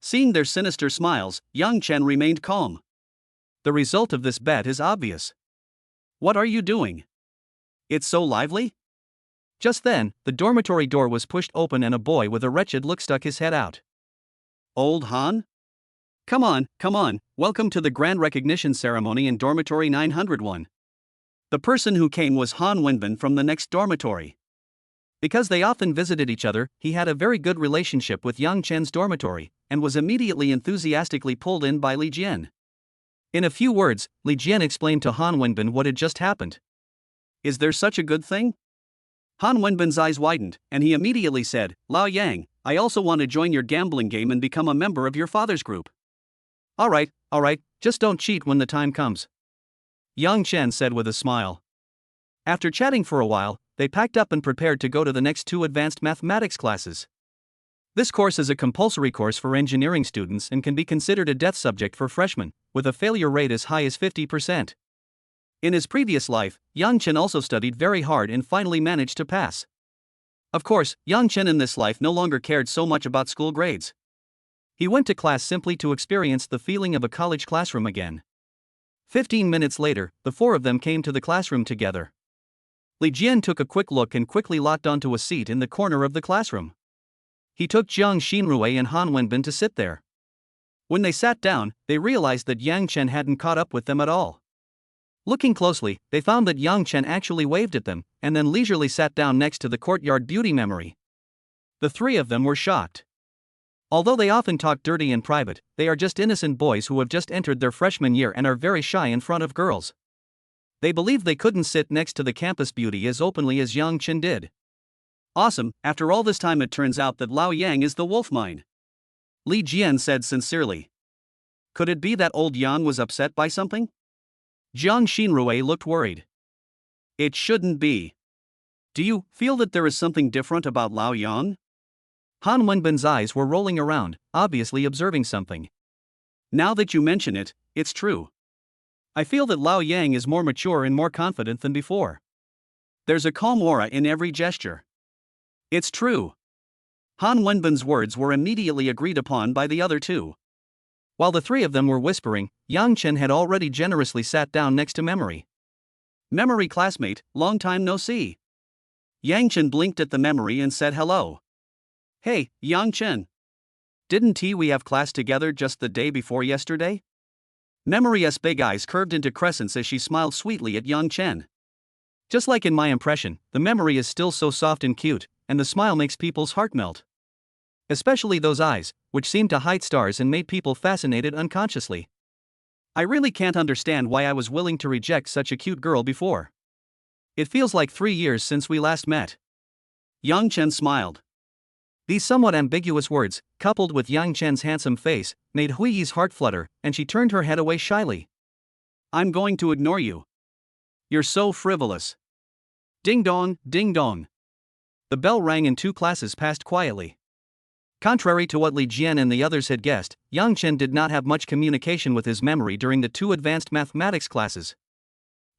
A: Seeing their sinister smiles, Yang Chen remained calm. The result of this bet is obvious. What are you doing? It's so lively? Just then, the dormitory door was pushed open and a boy with a wretched look stuck his head out. Old Han? Come on, welcome to the grand recognition ceremony in dormitory 901. The person who came was Han Wenbin from the next dormitory. Because they often visited each other, he had a very good relationship with Yang Chen's dormitory, and was immediately enthusiastically pulled in by Li Jian. In a few words, Li Jian explained to Han Wenbin what had just happened. Is there such a good thing? Han Wenbin's eyes widened, and he immediately said, Lao Yang, I also want to join your gambling game and become a member of your father's group. Alright, just don't cheat when the time comes. Yang Chen said with a smile. After chatting for a while, they packed up and prepared to go to the next 2 advanced mathematics classes. This course is a compulsory course for engineering students and can be considered a death subject for freshmen, with a failure rate as high as 50%. In his previous life, Yang Chen also studied very hard and finally managed to pass. Of course, Yang Chen in this life no longer cared so much about school grades. He went to class simply to experience the feeling of a college classroom again. 15 minutes later, the 4 of them came to the classroom together. Li Jian took a quick look and quickly locked onto a seat in the corner of the classroom. He took Jiang Xinrui and Han Wenbin to sit there. When they sat down, they realized that Yang Chen hadn't caught up with them at all. Looking closely, they found that Yang Chen actually waved at them, and then leisurely sat down next to the courtyard beauty memory. The 3 of them were shocked. Although they often talk dirty in private, they are just innocent boys who have just entered their freshman year and are very shy in front of girls. They believed they couldn't sit next to the campus beauty as openly as Yang Chen did. Awesome, after all this time it turns out that Lao Yang is the wolf mine. Li Jian said sincerely. Could it be that old Yang was upset by something? Jiang Xinrui looked worried. It shouldn't be. Do you feel that there is something different about Lao Yang? Han Wenbin's eyes were rolling around, obviously observing something. Now that you mention it, it's true. I feel that Lao Yang is more mature and more confident than before. There's a calm aura in every gesture. It's true. Han Wenbin's words were immediately agreed upon by the other 2. While the 3 of them were whispering, Yang Chen had already generously sat down next to Memory. Memory classmate, long time no see. Yang Chen blinked at the Memory and said hello. Hey, Yang Chen. Didn't we have class together just the day before yesterday? Memory's big eyes curved into crescents as she smiled sweetly at Yang Chen. Just like in my impression, the Memory is still so soft and cute, and the smile makes people's heart melt. Especially those eyes, which seemed to hide stars and made people fascinated unconsciously. I really can't understand why I was willing to reject such a cute girl before. It feels like 3 years since we last met. Yang Chen smiled. These somewhat ambiguous words, coupled with Yang Chen's handsome face, made Huiyi's heart flutter, and she turned her head away shyly. I'm going to ignore you. You're so frivolous. Ding dong, ding dong. The bell rang and 2 classes passed quietly. Contrary to what Li Jian and the others had guessed, Yang Chen did not have much communication with his Memory during the 2 advanced mathematics classes.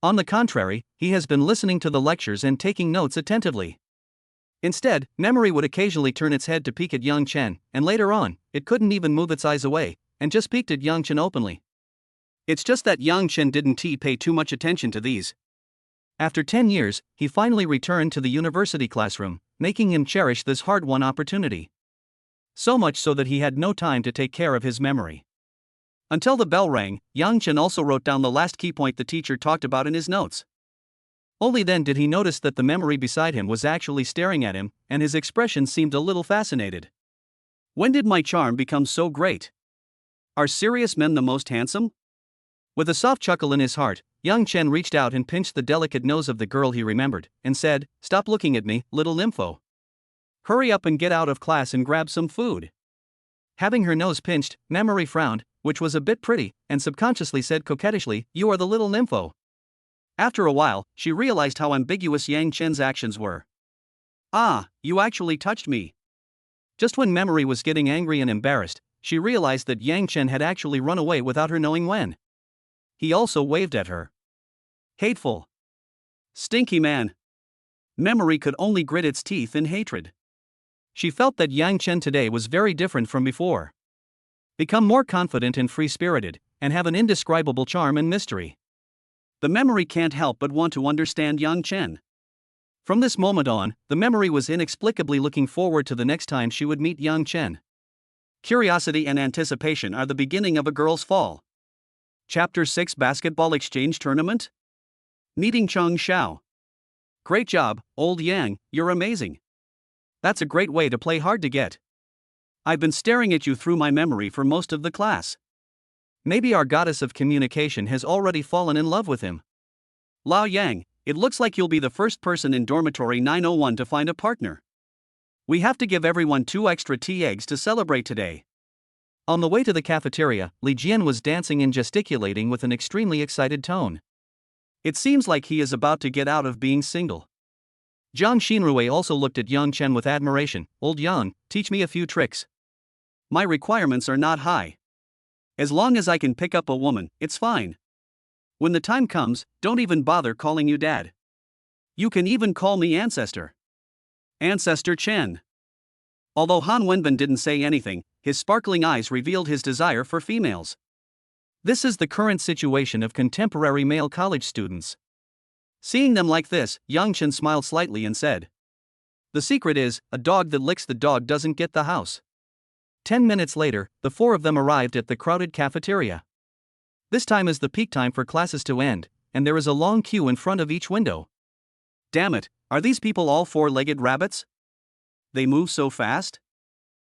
A: On the contrary, he has been listening to the lectures and taking notes attentively. Instead, Memory would occasionally turn its head to peek at Yang Chen, and later on, it couldn't even move its eyes away, and just peeked at Yang Chen openly. It's just that Yang Chen didn't pay too much attention to these. After 10 years, he finally returned to the university classroom, making him cherish this hard-won opportunity. So much so that he had no time to take care of his Memory. Until the bell rang, Yang Chen also wrote down the last key point the teacher talked about in his notes. Only then did he notice that the memory beside him was actually staring at him, and his expression seemed a little fascinated. When did my charm become so great? Are serious men the most handsome? With a soft chuckle in his heart, young Chen reached out and pinched the delicate nose of the girl he remembered, and said, "Stop looking at me, little nympho. Hurry up and get out of class and grab some food." Having her nose pinched, Memory frowned, which was a bit pretty, and subconsciously said coquettishly, "You are the little nympho." After a while, she realized how ambiguous Yang Chen's actions were. "Ah, you actually touched me." Just when Memory was getting angry and embarrassed, she realized that Yang Chen had actually run away without her knowing when. He also waved at her. Hateful. Stinky man. Memory could only grit its teeth in hatred. She felt that Yang Chen today was very different from before. Become more confident and free-spirited, and have an indescribable charm and mystery. The memory can't help but want to understand Yang Chen. From this moment on, the memory was inexplicably looking forward to the next time she would meet Yang Chen. Curiosity and anticipation are the beginning of a girl's fall. Chapter 6 Basketball Exchange Tournament? Meeting Cheng Xiao. Great job, old Yang, you're amazing. That's a great way to play hard to get. I've been staring at you through my memory for most of the class. Maybe our goddess of communication has already fallen in love with him. Lao Yang, it looks like you'll be the first person in dormitory 901 to find a partner. We have to give everyone 2 extra tea eggs to celebrate today. On the way to the cafeteria, Li Jian was dancing and gesticulating with an extremely excited tone. It seems like he is about to get out of being single. Zhang Xinrui also looked at Yang Chen with admiration. "Old Yang, teach me a few tricks. My requirements are not high. As long as I can pick up a woman, it's fine. When the time comes, don't even bother calling you dad. You can even call me ancestor. Ancestor Chen." Although Han Wenbin didn't say anything, his sparkling eyes revealed his desire for females. This is the current situation of contemporary male college students. Seeing them like this, Yang Chen smiled slightly and said, "The secret is, a dog that licks the dog doesn't get the house." 10 minutes later, the 4 of them arrived at the crowded cafeteria. This time is the peak time for classes to end, and there is a long queue in front of each window. Damn it, are these people all 4-legged rabbits? They move so fast?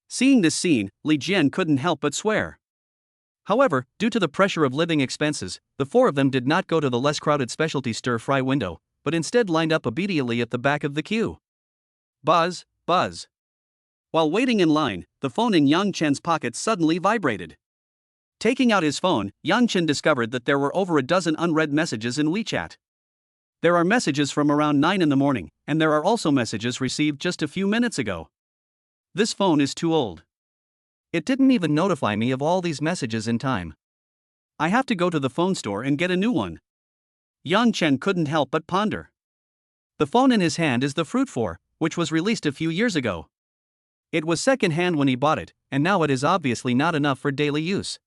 A: Seeing this scene, Li Jian couldn't help but swear. However, due to the pressure of living expenses, the 4 of them did not go to the less crowded specialty stir-fry window, but instead lined up obediently at the back of the queue. Buzz, buzz. While waiting in line, the phone in Yang Chen's pocket suddenly vibrated. Taking out his phone, Yang Chen discovered that there were over a dozen unread messages in WeChat. There are messages from around 9 in the morning, and there are also messages received just a few minutes ago. This phone is too old. It didn't even notify me of all these messages in time. I have to go to the phone store and get a new one. Yang Chen couldn't help but ponder. The phone in his hand is the Fruit 4, which was released a few years ago. It was second-hand when he bought it, and now it is obviously not enough for daily use.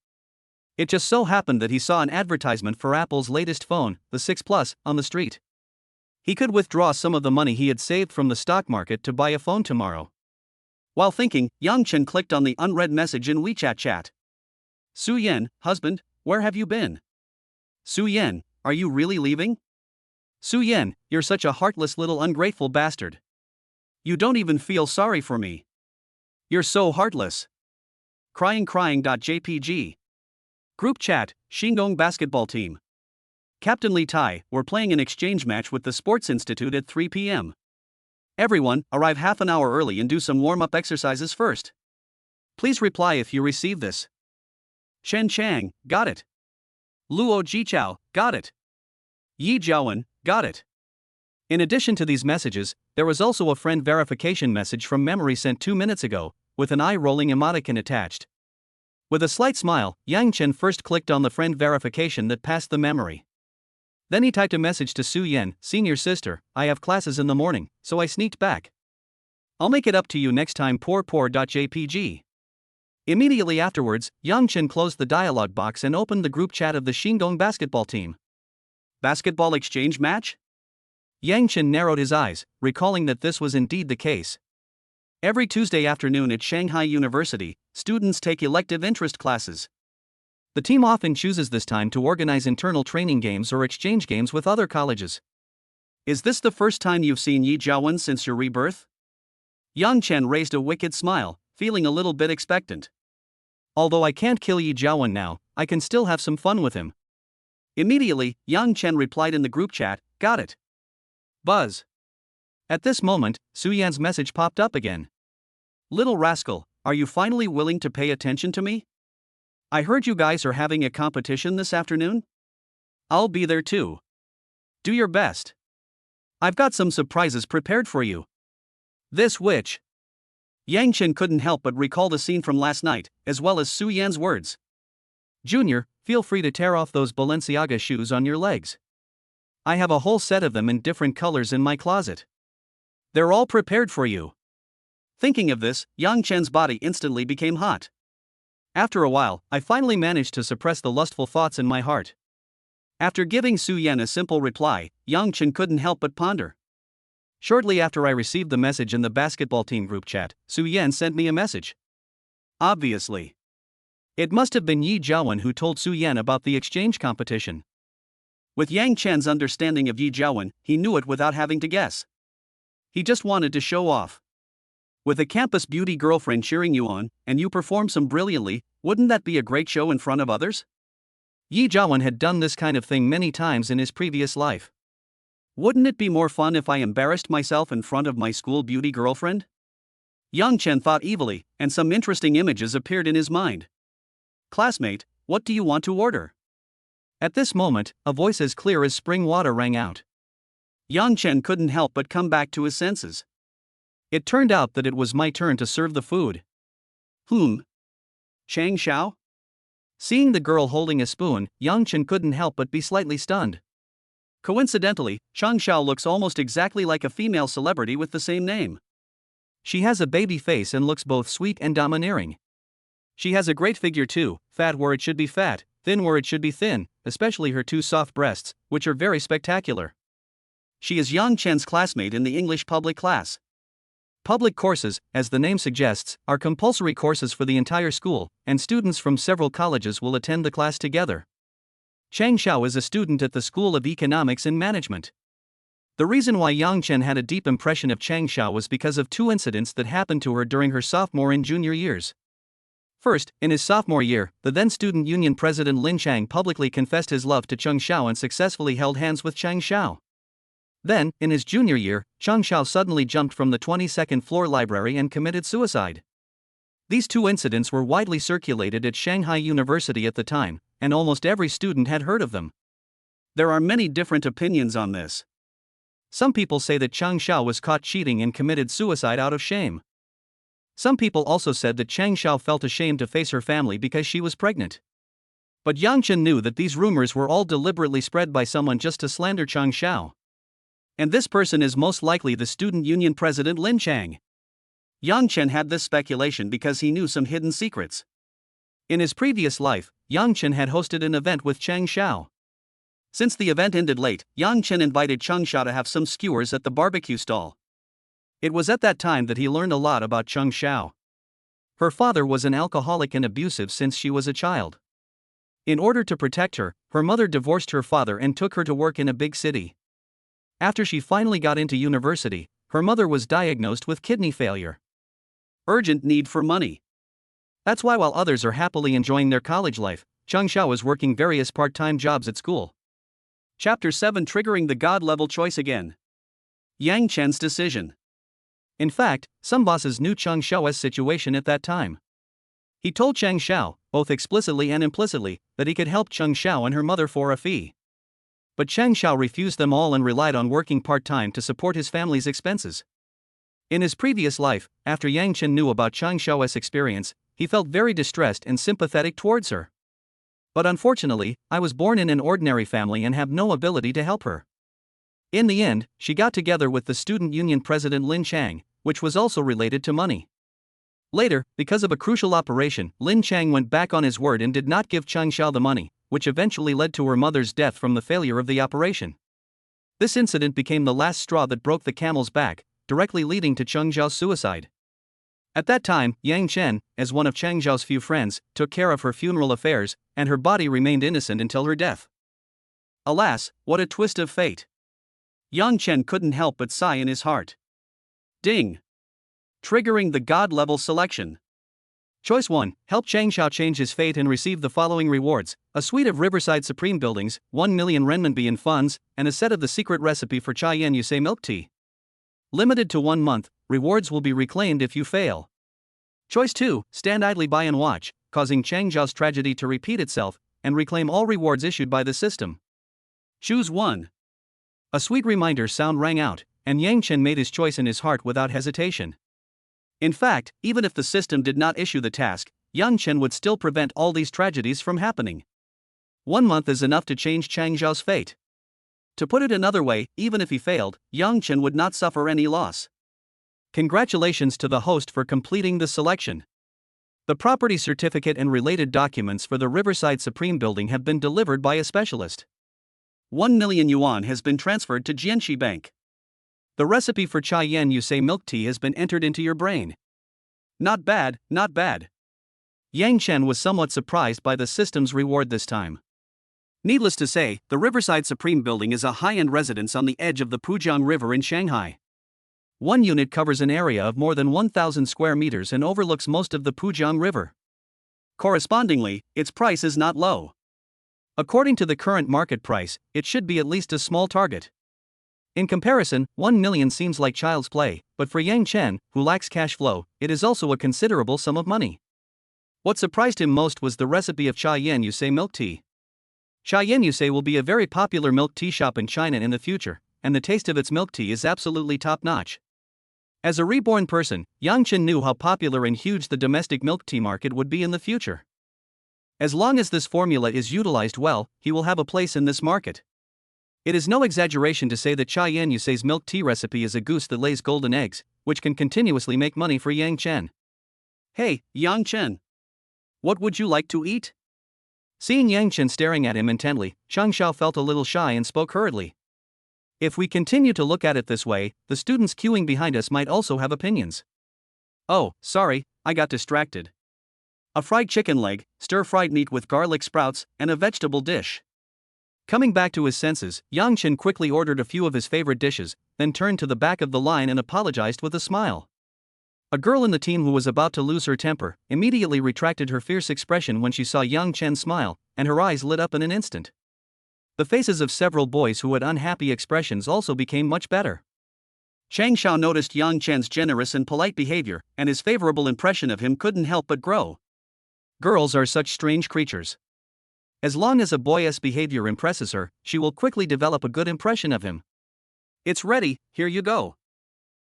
A: It just so happened that he saw an advertisement for Apple's latest phone, the 6 Plus, on the street. He could withdraw some of the money he had saved from the stock market to buy a phone tomorrow. While thinking, Yang Chen clicked on the unread message in WeChat chat. "Su Yan, husband, where have you been? Su Yan, are you really leaving? Su Yan, you're such a heartless little ungrateful bastard. You don't even feel sorry for me. You're so heartless. Crying.jpg. Group chat, Xingong basketball team. Captain Li Tai, we're playing an exchange match with the Sports Institute at 3 p.m. Everyone, arrive half an hour early and do some warm-up exercises first. Please reply if you receive this. Chen Chang, got it. Luo Jichao, got it. Yi Jiawen, got it." In addition to these messages, there was also a friend verification message from Memory sent 2 minutes ago, with an eye-rolling emoticon attached. With a slight smile, Yang Chen first clicked on the friend verification that passed the Memory. Then he typed a message to Su Yan, "Senior sister, I have classes in the morning, so I sneaked back. I'll make it up to you next time. Poor.jpg." Immediately afterwards, Yang Chen closed the dialog box and opened the group chat of the Xingong basketball team. Basketball exchange match? Yang Chen narrowed his eyes, recalling that this was indeed the case. Every Tuesday afternoon at Shanghai University, students take elective interest classes. The team often chooses this time to organize internal training games or exchange games with other colleges. Is this the first time you've seen Yi Jiawen since your rebirth? Yang Chen raised a wicked smile, feeling a little bit expectant. Although I can't kill Yi Jiawen now, I can still have some fun with him. Immediately, Yang Chen replied in the group chat, "Got it." Buzz. At this moment, Su Yan's message popped up again. "Little rascal, are you finally willing to pay attention to me? I heard you guys are having a competition this afternoon? I'll be there too. Do your best. I've got some surprises prepared for you." This witch. Yang Chen couldn't help but recall the scene from last night, as well as Su Yan's words. "Junior, feel free to tear off those Balenciaga shoes on your legs. I have a whole set of them in different colors in my closet. They're all prepared for you." Thinking of this, Yang Chen's body instantly became hot. After a while, I finally managed to suppress the lustful thoughts in my heart. After giving Su Yan a simple reply, Yang Chen couldn't help but ponder. Shortly after I received the message in the basketball team group chat, Su Yan sent me a message. Obviously, it must have been Yi Jiawen who told Su Yan about the exchange competition. With Yang Chen's understanding of Yi Jiawen, he knew it without having to guess. He just wanted to show off. With a campus beauty girlfriend cheering you on, and you perform so brilliantly, wouldn't that be a great show in front of others? Yi Jiawen had done this kind of thing many times in his previous life. Wouldn't it be more fun if I embarrassed myself in front of my school beauty girlfriend? Yang Chen thought evilly, and some interesting images appeared in his mind. "Classmate, what do you want to order?" At this moment, a voice as clear as spring water rang out. Yang Chen couldn't help but come back to his senses. It turned out that it was my turn to serve the food. Chang Xiao? Seeing the girl holding a spoon, Yang Chen couldn't help but be slightly stunned. Coincidentally, Chang Xiao looks almost exactly like a female celebrity with the same name. She has a baby face and looks both sweet and domineering. She has a great figure too, fat where it should be fat, thin where it should be thin, especially her two soft breasts, which are very spectacular. She is Yang Chen's classmate in the English public class. Public courses, as the name suggests, are compulsory courses for the entire school, and students from several colleges will attend the class together. Chang Xiao is a student at the School of Economics and Management. The reason why Yang Chen had a deep impression of Chang Xiao was because of two incidents that happened to her during her sophomore and junior years. First, in his sophomore year, the then Student Union President Lin Chang publicly confessed his love to Chang Xiao and successfully held hands with Chang Xiao. Then, in his junior year, Chang Xiao suddenly jumped from the 22nd floor library and committed suicide. These two incidents were widely circulated at Shanghai University at the time, and almost every student had heard of them. There are many different opinions on this. Some people say that Chang Xiao was caught cheating and committed suicide out of shame. Some people also said that Chang Xiao felt ashamed to face her family because she was pregnant. But Yang Chen knew that these rumors were all deliberately spread by someone just to slander Chang Xiao. And this person is most likely the Student Union President Lin Chang. Yang Chen had this speculation because he knew some hidden secrets. In his previous life, Yang Chen had hosted an event with Chang Xiao. Since the event ended late, Yang Chen invited Chang Xiao to have some skewers at the barbecue stall. It was at that time that he learned a lot about Chang Xiao. Her father was an alcoholic and abusive since she was a child. In order to protect her, her mother divorced her father and took her to work in a big city. After she finally got into university, her mother was diagnosed with kidney failure. Urgent need for money. That's why while others are happily enjoying their college life, Chang Xiao is working various part-time jobs at school. Chapter 7 Triggering the God-level choice again. Yang Chen's decision. In fact, some bosses knew Chang Xiao's situation at that time. He told Chang Xiao, both explicitly and implicitly, that he could help Chang Xiao and her mother for a fee. But Chang Xiao refused them all and relied on working part-time to support his family's expenses. In his previous life, after Yang Chen knew about Chang Xiao's experience, he felt very distressed and sympathetic towards her. But unfortunately, I was born in an ordinary family and have no ability to help her. In the end, she got together with the Student Union President Lin Chang, which was also related to money. Later, because of a crucial operation, Lin Chang went back on his word and did not give Chang Xiao the money, which eventually led to her mother's death from the failure of the operation. This incident became the last straw that broke the camel's back, directly leading to Chang Xiao's suicide. At that time, Yang Chen, as one of Chang Xiao's few friends, took care of her funeral affairs, and her body remained innocent until her death. Alas, what a twist of fate. Yang Chen couldn't help but sigh in his heart. Ding! Triggering the God-level selection. Choice 1. Help Chang Xiao change his fate and receive the following rewards: a suite of Riverside Supreme buildings, 1 million renminbi in funds, and a set of the secret recipe for Chai Yan Yusei milk tea. Limited to 1 month, rewards will be reclaimed if you fail. Choice 2. Stand idly by and watch, causing Chang Xiao's tragedy to repeat itself, and reclaim all rewards issued by the system. Choose 1. A sweet reminder sound rang out, and Yang Chen made his choice in his heart without hesitation. In fact, even if the system did not issue the task, Yang Chen would still prevent all these tragedies from happening. 1 month is enough to change Chang Xiao's fate. To put it another way, even if he failed, Yang Chen would not suffer any loss. Congratulations to the host for completing the selection. The property certificate and related documents for the Riverside Supreme building have been delivered by a specialist. 1 million yuan has been transferred to Jianxi Bank. The recipe for Chai Yan Yusei milk tea has been entered into your brain. Not bad, not bad. Yang Chen was somewhat surprised by the system's reward this time. Needless to say, the Riverside Supreme building is a high-end residence on the edge of the Pujiang River in Shanghai. One unit covers an area of more than 1,000 square meters and overlooks most of the Pujiang River. Correspondingly, its price is not low. According to the current market price, it should be at least a small target. In comparison, 1 million seems like child's play, but for Yang Chen, who lacks cash flow, it is also a considerable sum of money. What surprised him most was the recipe of Chai Yan Yusei milk tea. Chai Yan Yusei will be a very popular milk tea shop in China in the future, and the taste of its milk tea is absolutely top-notch. As a reborn person, Yang Chen knew how popular and huge the domestic milk tea market would be in the future. As long as this formula is utilized well, he will have a place in this market. It is no exaggeration to say that Chai Yan Yusei's milk tea recipe is a goose that lays golden eggs, which can continuously make money for Yang Chen. Hey, Yang Chen. What would you like to eat? Seeing Yang Chen staring at him intently, Chang Xiao felt a little shy and spoke hurriedly. If we continue to look at it this way, the students queuing behind us might also have opinions. Oh, sorry, I got distracted. A fried chicken leg, stir-fried meat with garlic sprouts, and a vegetable dish. Coming back to his senses, Yang Chen quickly ordered a few of his favorite dishes, then turned to the back of the line and apologized with a smile. A girl in the team who was about to lose her temper immediately retracted her fierce expression when she saw Yang Chen smile, and her eyes lit up in an instant. The faces of several boys who had unhappy expressions also became much better. Chang Xiao noticed Yang Chen's generous and polite behavior, and his favorable impression of him couldn't help but grow. Girls are such strange creatures. As long as a boy's behavior impresses her, she will quickly develop a good impression of him. It's ready, here you go.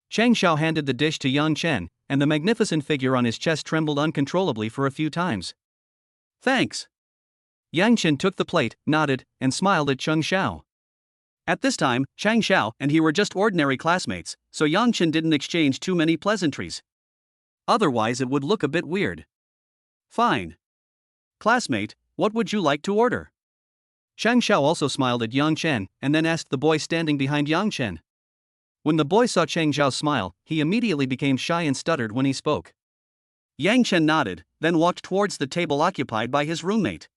A: Chang Xiao handed the dish to Yang Chen, and the magnificent figure on his chest trembled uncontrollably for a few times. Thanks. Yang Chen took the plate, nodded, and smiled at Chang Xiao. At this time, Chang Xiao and he were just ordinary classmates, so Yang Chen didn't exchange too many pleasantries. Otherwise it would look a bit weird. Fine. Classmate, what would you like to order? Chang Xiao also smiled at Yang Chen, and then asked the boy standing behind Yang Chen. When the boy saw Chang Xiao's smile, he immediately became shy and stuttered when he spoke. Yang Chen nodded, then walked towards the table occupied by his roommate.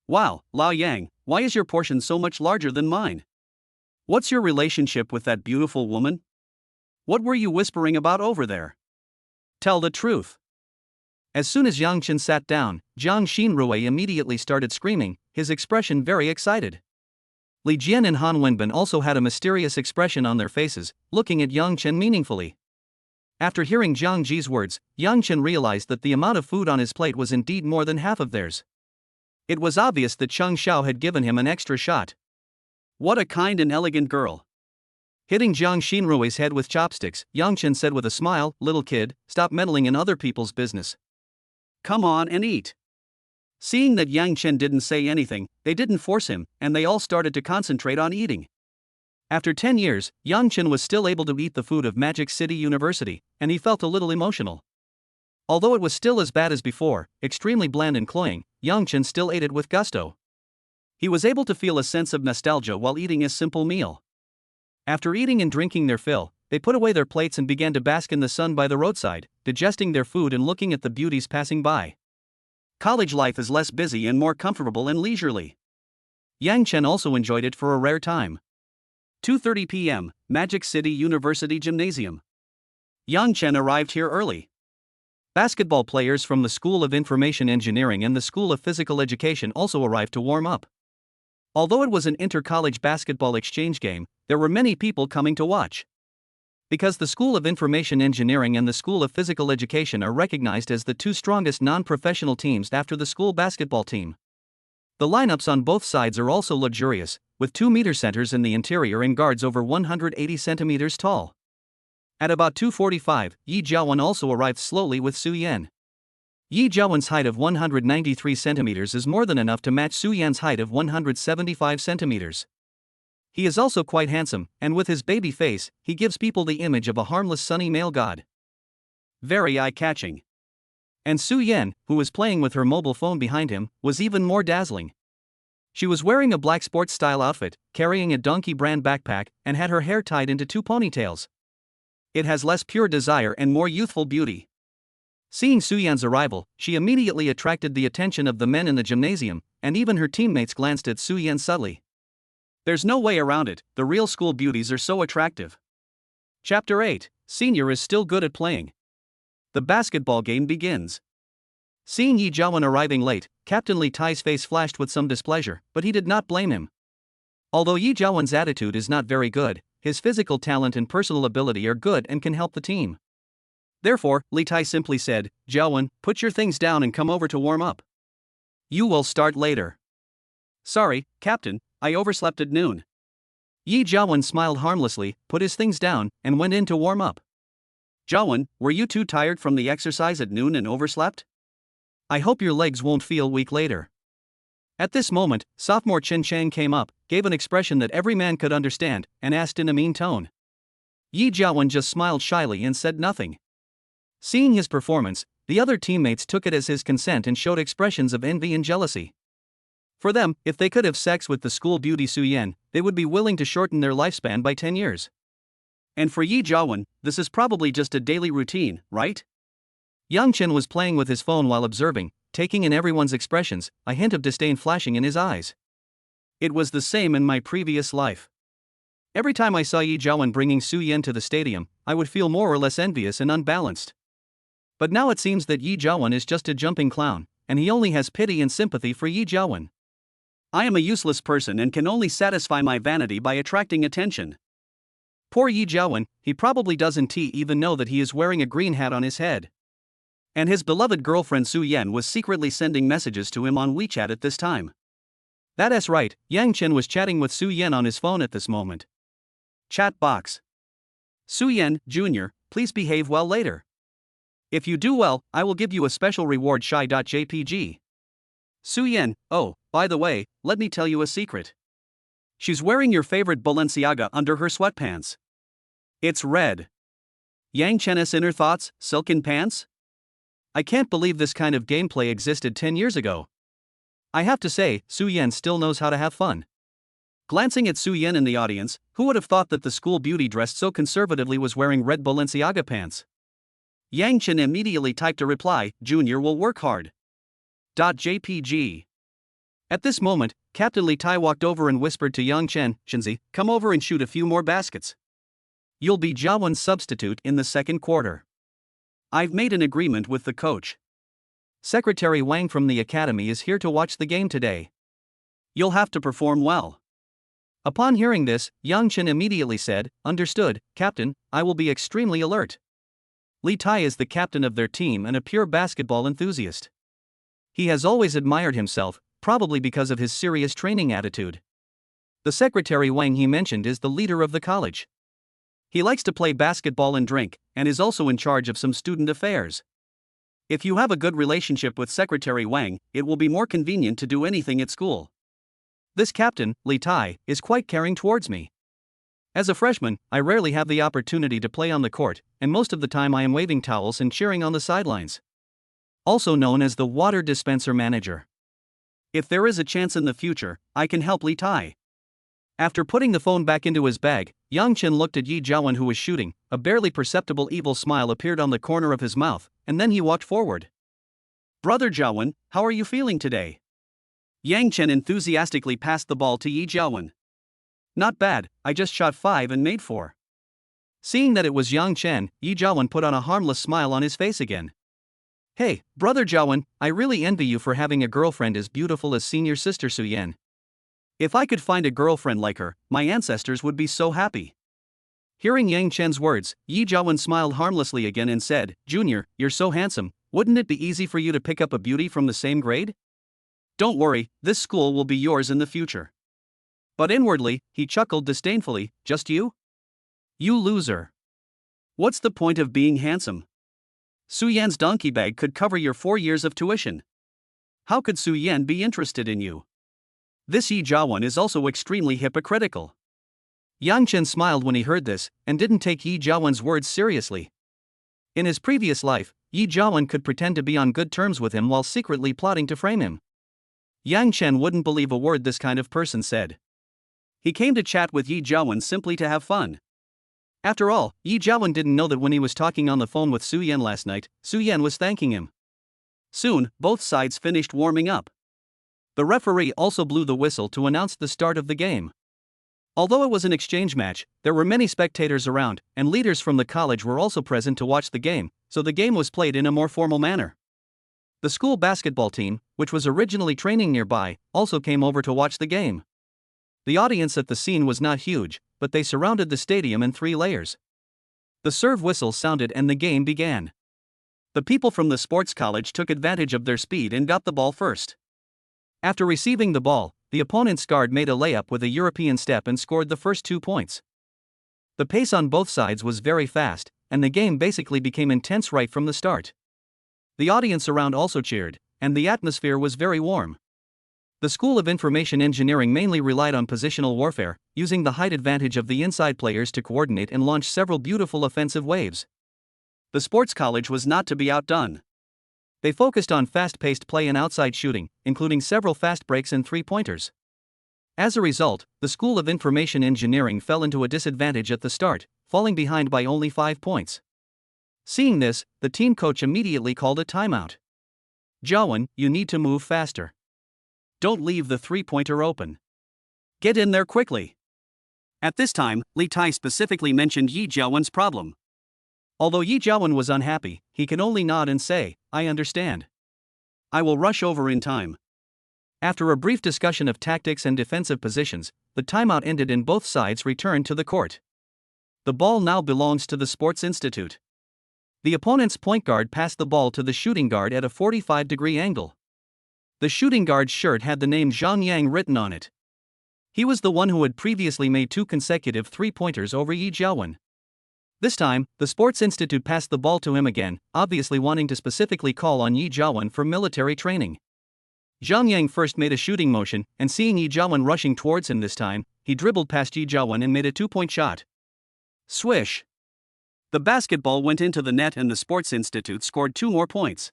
A: Wow, Lao Yang, why is your portion so much larger than mine? What's your relationship with that beautiful woman? What were you whispering about over there? Tell the truth. As soon as Yang Chen sat down, Jiang Xinrui immediately started screaming, his expression very excited. Li Jian and Han Wenbin also had a mysterious expression on their faces, looking at Yang Chen meaningfully. After hearing Jiang Ji's words, Yang Chen realized that the amount of food on his plate was indeed more than half of theirs. It was obvious that Chang Xiao had given him an extra shot. What a kind and elegant girl. Hitting Jiang Xinrui's head with chopsticks, Yang Chen said with a smile, "Little kid, stop meddling in other people's business. Come on and eat." Seeing that Yang Chen didn't say anything, they didn't force him, and they all started to concentrate on eating. After 10 years, Yang Chen was still able to eat the food of Magic City University, and he felt a little emotional. Although it was still as bad as before, extremely bland and cloying, Yang Chen still ate it with gusto. He was able to feel a sense of nostalgia while eating a simple meal. After eating and drinking their fill, they put away their plates and began to bask in the sun by the roadside, digesting their food and looking at the beauties passing by. College life is less busy and more comfortable and leisurely. Yang Chen also enjoyed it for a rare time. 2:30 p.m., Magic City University Gymnasium. Yang Chen arrived here early. Basketball players from the School of Information Engineering and the School of Physical Education also arrived to warm up. Although it was an inter-college basketball exchange game, there were many people coming to watch. Because the School of Information Engineering and the School of Physical Education are recognized as the two strongest non-professional teams after the school basketball team. The lineups on both sides are also luxurious, with 2-meter centers in the interior and guards over 180 centimeters tall. At about 2:45, Yi Jiawan also arrived slowly with Su Yan. Yi Jiawan's height of 193 centimeters is more than enough to match Su Yan's height of 175 centimeters. He is also quite handsome, and with his baby face, he gives people the image of a harmless sunny male god. Very eye-catching. And Su Yan, who was playing with her mobile phone behind him, was even more dazzling. She was wearing a black sports-style outfit, carrying a Donkey brand backpack, and had her hair tied into 2 ponytails. It has less pure desire and more youthful beauty. Seeing Su Yan's arrival, she immediately attracted the attention of the men in the gymnasium, and even her teammates glanced at Su Yan subtly. There's no way around it, the real school beauties are so attractive. Chapter 8, Senior is still good at playing. The basketball game begins. Seeing Yi Jiawan arriving late, Captain Li Tai's face flashed with some displeasure, but he did not blame him. Although Yi Jiawan's attitude is not very good, his physical talent and personal ability are good and can help the team. Therefore, Li Tai simply said, "Jiawan, put your things down and come over to warm up. You will start later." "Sorry, Captain, I overslept at noon." Yi Jiawan smiled harmlessly, put his things down, and went in to warm up. "Jiawan, were you too tired from the exercise at noon and overslept? I hope your legs won't feel weak later." At this moment, sophomore Chen Chang came up, gave an expression that every man could understand, and asked in a mean tone. Yi Jiawan just smiled shyly and said nothing. Seeing his performance, the other teammates took it as his consent and showed expressions of envy and jealousy. For them, if they could have sex with the school beauty Su Yan, they would be willing to shorten their lifespan by 10 years. And for Yi Jiawan, this is probably just a daily routine, right? Yang Chen was playing with his phone while observing, taking in everyone's expressions, a hint of disdain flashing in his eyes. It was the same in my previous life. Every time I saw Yi Jiawan bringing Su Yan to the stadium, I would feel more or less envious and unbalanced. But now it seems that Yi Jiawan is just a jumping clown, and he only has pity and sympathy for Yi Jiawan. I am a useless person and can only satisfy my vanity by attracting attention. Poor Yi Jiawan, he probably doesn't even know that he is wearing a green hat on his head. And his beloved girlfriend Su Yan was secretly sending messages to him on WeChat at this time. That's right, Yang Chen was chatting with Su Yan on his phone at this moment. Chat box. Su Yan, Jr., please behave well later. If you do well, I will give you a special reward shy.jpg. Su Yan, oh, by the way, let me tell you a secret. She's wearing your favorite Balenciaga under her sweatpants. It's red. Yang Chen's inner thoughts, silken pants? I can't believe this kind of gameplay existed 10 years ago. I have to say, Su Yan still knows how to have fun. Glancing at Su Yan in the audience, who would have thought that the school beauty dressed so conservatively was wearing red Balenciaga pants? Yang Chen immediately typed a reply, "Junior will work hard." .jpg. At this moment, Captain Li Tai walked over and whispered to Yang Chen, "Chenzi, come over and shoot a few more baskets. You'll be Jiawan's substitute in the second quarter. I've made an agreement with the coach. Secretary Wang from the academy is here to watch the game today. You'll have to perform well." Upon hearing this, Yang Chen immediately said, "Understood, Captain, I will be extremely alert." Li Tai is the captain of their team and a pure basketball enthusiast. He has always admired himself, probably because of his serious training attitude. The Secretary Wang he mentioned is the leader of the college. He likes to play basketball and drink, and is also in charge of some student affairs. If you have a good relationship with Secretary Wang, it will be more convenient to do anything at school. This captain, Li Tai, is quite caring towards me. As a freshman, I rarely have the opportunity to play on the court, and most of the time I am waving towels and cheering on the sidelines. Also known as the water dispenser manager. If there is a chance in the future, I can help Li Tai. After putting the phone back into his bag, Yang Chen looked at Yi Jiawan who was shooting. A barely perceptible evil smile appeared on the corner of his mouth, and then he walked forward. "Brother Jiawan, how are you feeling today?" Yang Chen enthusiastically passed the ball to Yi Jiawan. Not bad, I just shot 5 and made 4. Seeing that it was Yang Chen, Yi Jiawen put on a harmless smile on his face again. Hey, brother Jiawen, I really envy you for having a girlfriend as beautiful as senior sister Su Yan. If I could find a girlfriend like her, my ancestors would be so happy. Hearing Yang Chen's words, Yi Jiawen smiled harmlessly again and said, Junior, you're so handsome, wouldn't it be easy for you to pick up a beauty from the same grade? Don't worry, this school will be yours in the future. But inwardly, he chuckled disdainfully, just you? You loser. What's the point of being handsome? Su Yan's donkey bag could cover your 4 years of tuition. How could Su Yan be interested in you? This Yi Jiawen is also extremely hypocritical. Yang Chen smiled when he heard this, and didn't take Yi Jiawen's words seriously. In his previous life, Yi Jiawen could pretend to be on good terms with him while secretly plotting to frame him. Yang Chen wouldn't believe a word this kind of person said. He came to chat with Yi Jiawen simply to have fun. After all, Yi Jiawen didn't know that when he was talking on the phone with Su Yan last night, Su Yan was thanking him. Soon, both sides finished warming up. The referee also blew the whistle to announce the start of the game. Although it was an exchange match, there were many spectators around, and leaders from the college were also present to watch the game, so the game was played in a more formal manner. The school basketball team, which was originally training nearby, also came over to watch the game. The audience at the scene was not huge, but they surrounded the stadium in 3 layers. The serve whistle sounded and the game began. The people from the sports college took advantage of their speed and got the ball first. After receiving the ball, the opponent's guard made a layup with a European step and scored the first 2 points. The pace on both sides was very fast, and the game basically became intense right from the start. The audience around also cheered, and the atmosphere was very warm. The School of Information Engineering mainly relied on positional warfare, using the height advantage of the inside players to coordinate and launch several beautiful offensive waves. The sports college was not to be outdone. They focused on fast-paced play and outside shooting, including several fast breaks and 3-pointers. As a result, the School of Information Engineering fell into a disadvantage at the start, falling behind by only 5 points. Seeing this, the team coach immediately called a timeout. Jiawen, you need to move faster. Don't leave the 3-pointer open. Get in there quickly. At this time, Li Tai specifically mentioned Yi Jiawen's problem. Although Yi Jiawen was unhappy, he could only nod and say, I understand. I will rush over in time. After a brief discussion of tactics and defensive positions, the timeout ended and both sides returned to the court. The ball now belongs to the Sports Institute. The opponent's point guard passed the ball to the shooting guard at a 45-degree angle. The shooting guard's shirt had the name Zhang Yang written on it. He was the one who had previously made 2 consecutive 3-pointers over Yi Jiawen. This time, the Sports Institute passed the ball to him again, obviously wanting to specifically call on Yi Jiawen for military training. Zhang Yang first made a shooting motion, and seeing Yi Jiawen rushing towards him this time, he dribbled past Yi Jiawen and made a 2-point shot. Swish! The basketball went into the net and the Sports Institute scored 2 more points.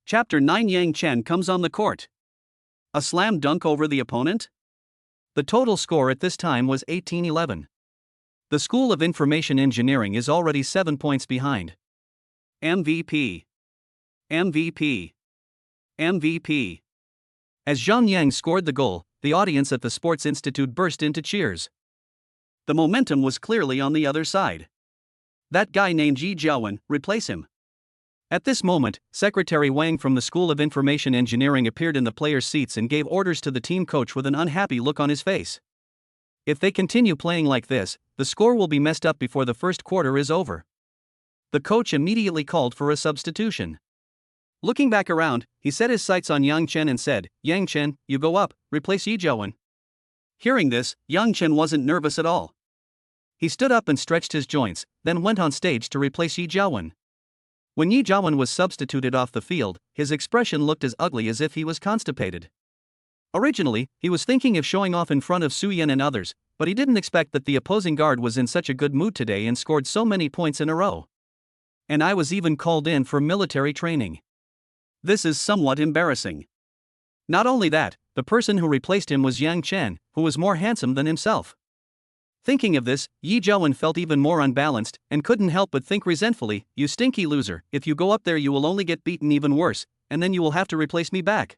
A: Chapter 9 Yang Chen comes on the court. A slam dunk over the opponent? The total score at this time was 18-11. The School of Information Engineering is already 7 points behind. MVP. MVP. MVP. As Zhang Yang scored the goal, the audience at the Sports Institute burst into cheers. The momentum was clearly on the other side. That guy named Yi Jiawen, replace him. At this moment, Secretary Wang from the School of Information Engineering appeared in the players' seats and gave orders to the team coach with an unhappy look on his face. If they continue playing like this, the score will be messed up before the first quarter is over. The coach immediately called for a substitution. Looking back around, he set his sights on Yang Chen and said, Yang Chen, you go up, replace Yi Jiawen. Hearing this, Yang Chen wasn't nervous at all. He stood up and stretched his joints, then went on stage to replace Yi Jiawen. When Yi Jiawen was substituted off the field, his expression looked as ugly as if he was constipated. Originally, he was thinking of showing off in front of Su Yan and others, but he didn't expect that the opposing guard was in such a good mood today and scored so many points in a row. And I was even called in for military training. This is somewhat embarrassing. Not only that, the person who replaced him was Yang Chen, who was more handsome than himself. Thinking of this, Yi Jiawen felt even more unbalanced, and couldn't help but think resentfully, you stinky loser, if you go up there you will only get beaten even worse, and then you will have to replace me back.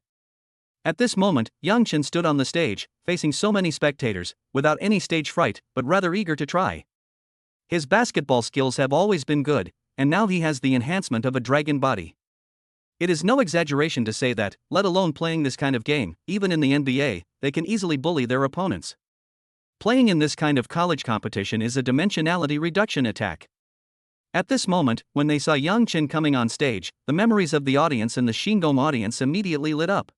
A: At this moment, Yang Chen stood on the stage, facing so many spectators, without any stage fright, but rather eager to try. His basketball skills have always been good, and now he has the enhancement of a dragon body. It is no exaggeration to say that, let alone playing this kind of game, even in the NBA, they can easily bully their opponents. Playing in this kind of college competition is a dimensionality reduction attack. At this moment, when they saw Yang Chen coming on stage, the memories of the audience and the Shingon audience immediately lit up.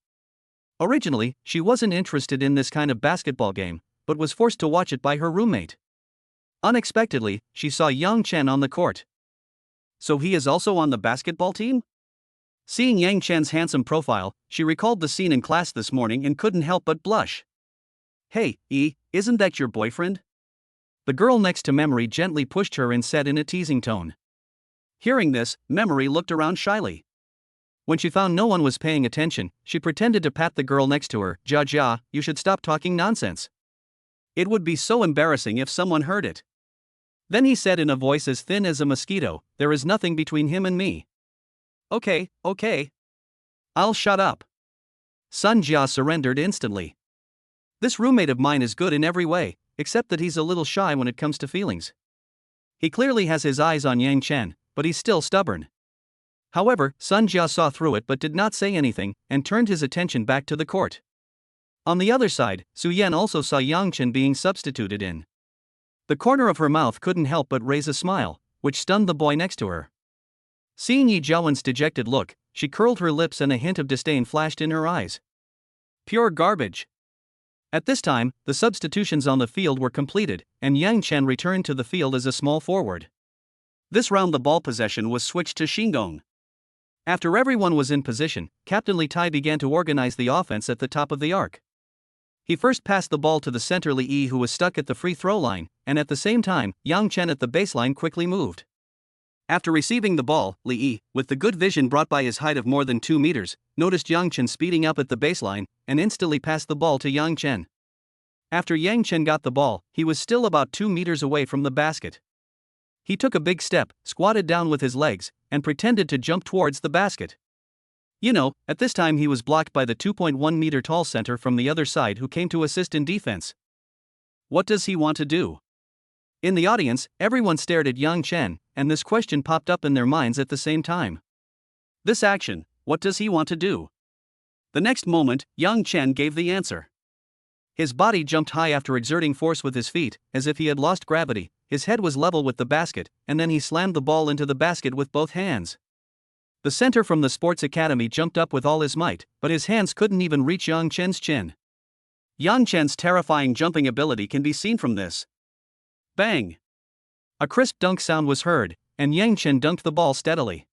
A: Originally, she wasn't interested in this kind of basketball game, but was forced to watch it by her roommate. Unexpectedly, she saw Yang Chen on the court. So he is also on the basketball team? Seeing Yang Chen's handsome profile, she recalled the scene in class this morning and couldn't help but blush. Hey, isn't that your boyfriend? The girl next to Memory gently pushed her and said in a teasing tone. Hearing this, Memory looked around shyly. When she found no one was paying attention, she pretended to pat the girl next to her. Jia, you should stop talking nonsense. It would be so embarrassing if someone heard it. Then he said in a voice as thin as a mosquito, there is nothing between him and me. Okay. I'll shut up. Sun Jia surrendered instantly. This roommate of mine is good in every way, except that he's a little shy when it comes to feelings. He clearly has his eyes on Yang Chen, but he's still stubborn. However, Sun Jia saw through it but did not say anything, and turned his attention back to the court. On the other side, Su Yan also saw Yang Chen being substituted in. The corner of her mouth couldn't help but raise a smile, which stunned the boy next to her. Seeing Yi Jiawen's dejected look, she curled her lips and a hint of disdain flashed in her eyes. Pure garbage. At this time, the substitutions on the field were completed, and Yang Chen returned to the field as a small forward. This round the ball possession was switched to Shingon. After everyone was in position, Captain Li Tai began to organize the offense at the top of the arc. He first passed the ball to the center Li Yi, who was stuck at the free throw line, and at the same time, Yang Chen at the baseline quickly moved. After receiving the ball, Li Yi, with the good vision brought by his height of more than 2 meters, noticed Yang Chen speeding up at the baseline, and instantly passed the ball to Yang Chen. After Yang Chen got the ball, he was still about 2 meters away from the basket. He took a big step, squatted down with his legs, and pretended to jump towards the basket. At this time he was blocked by the 2.1-meter tall center from the other side who came to assist in defense. What does he want to do? In the audience, everyone stared at Yang Chen, and this question popped up in their minds at the same time. This action, what does he want to do? The next moment, Yang Chen gave the answer. His body jumped high after exerting force with his feet, as if he had lost gravity. His head was level with the basket, and then he slammed the ball into the basket with both hands. The center from the sports academy jumped up with all his might, but his hands couldn't even reach Yang Chen's chin. Yang Chen's terrifying jumping ability can be seen from this. Bang! A crisp dunk sound was heard, and Yang Chen dunked the ball steadily.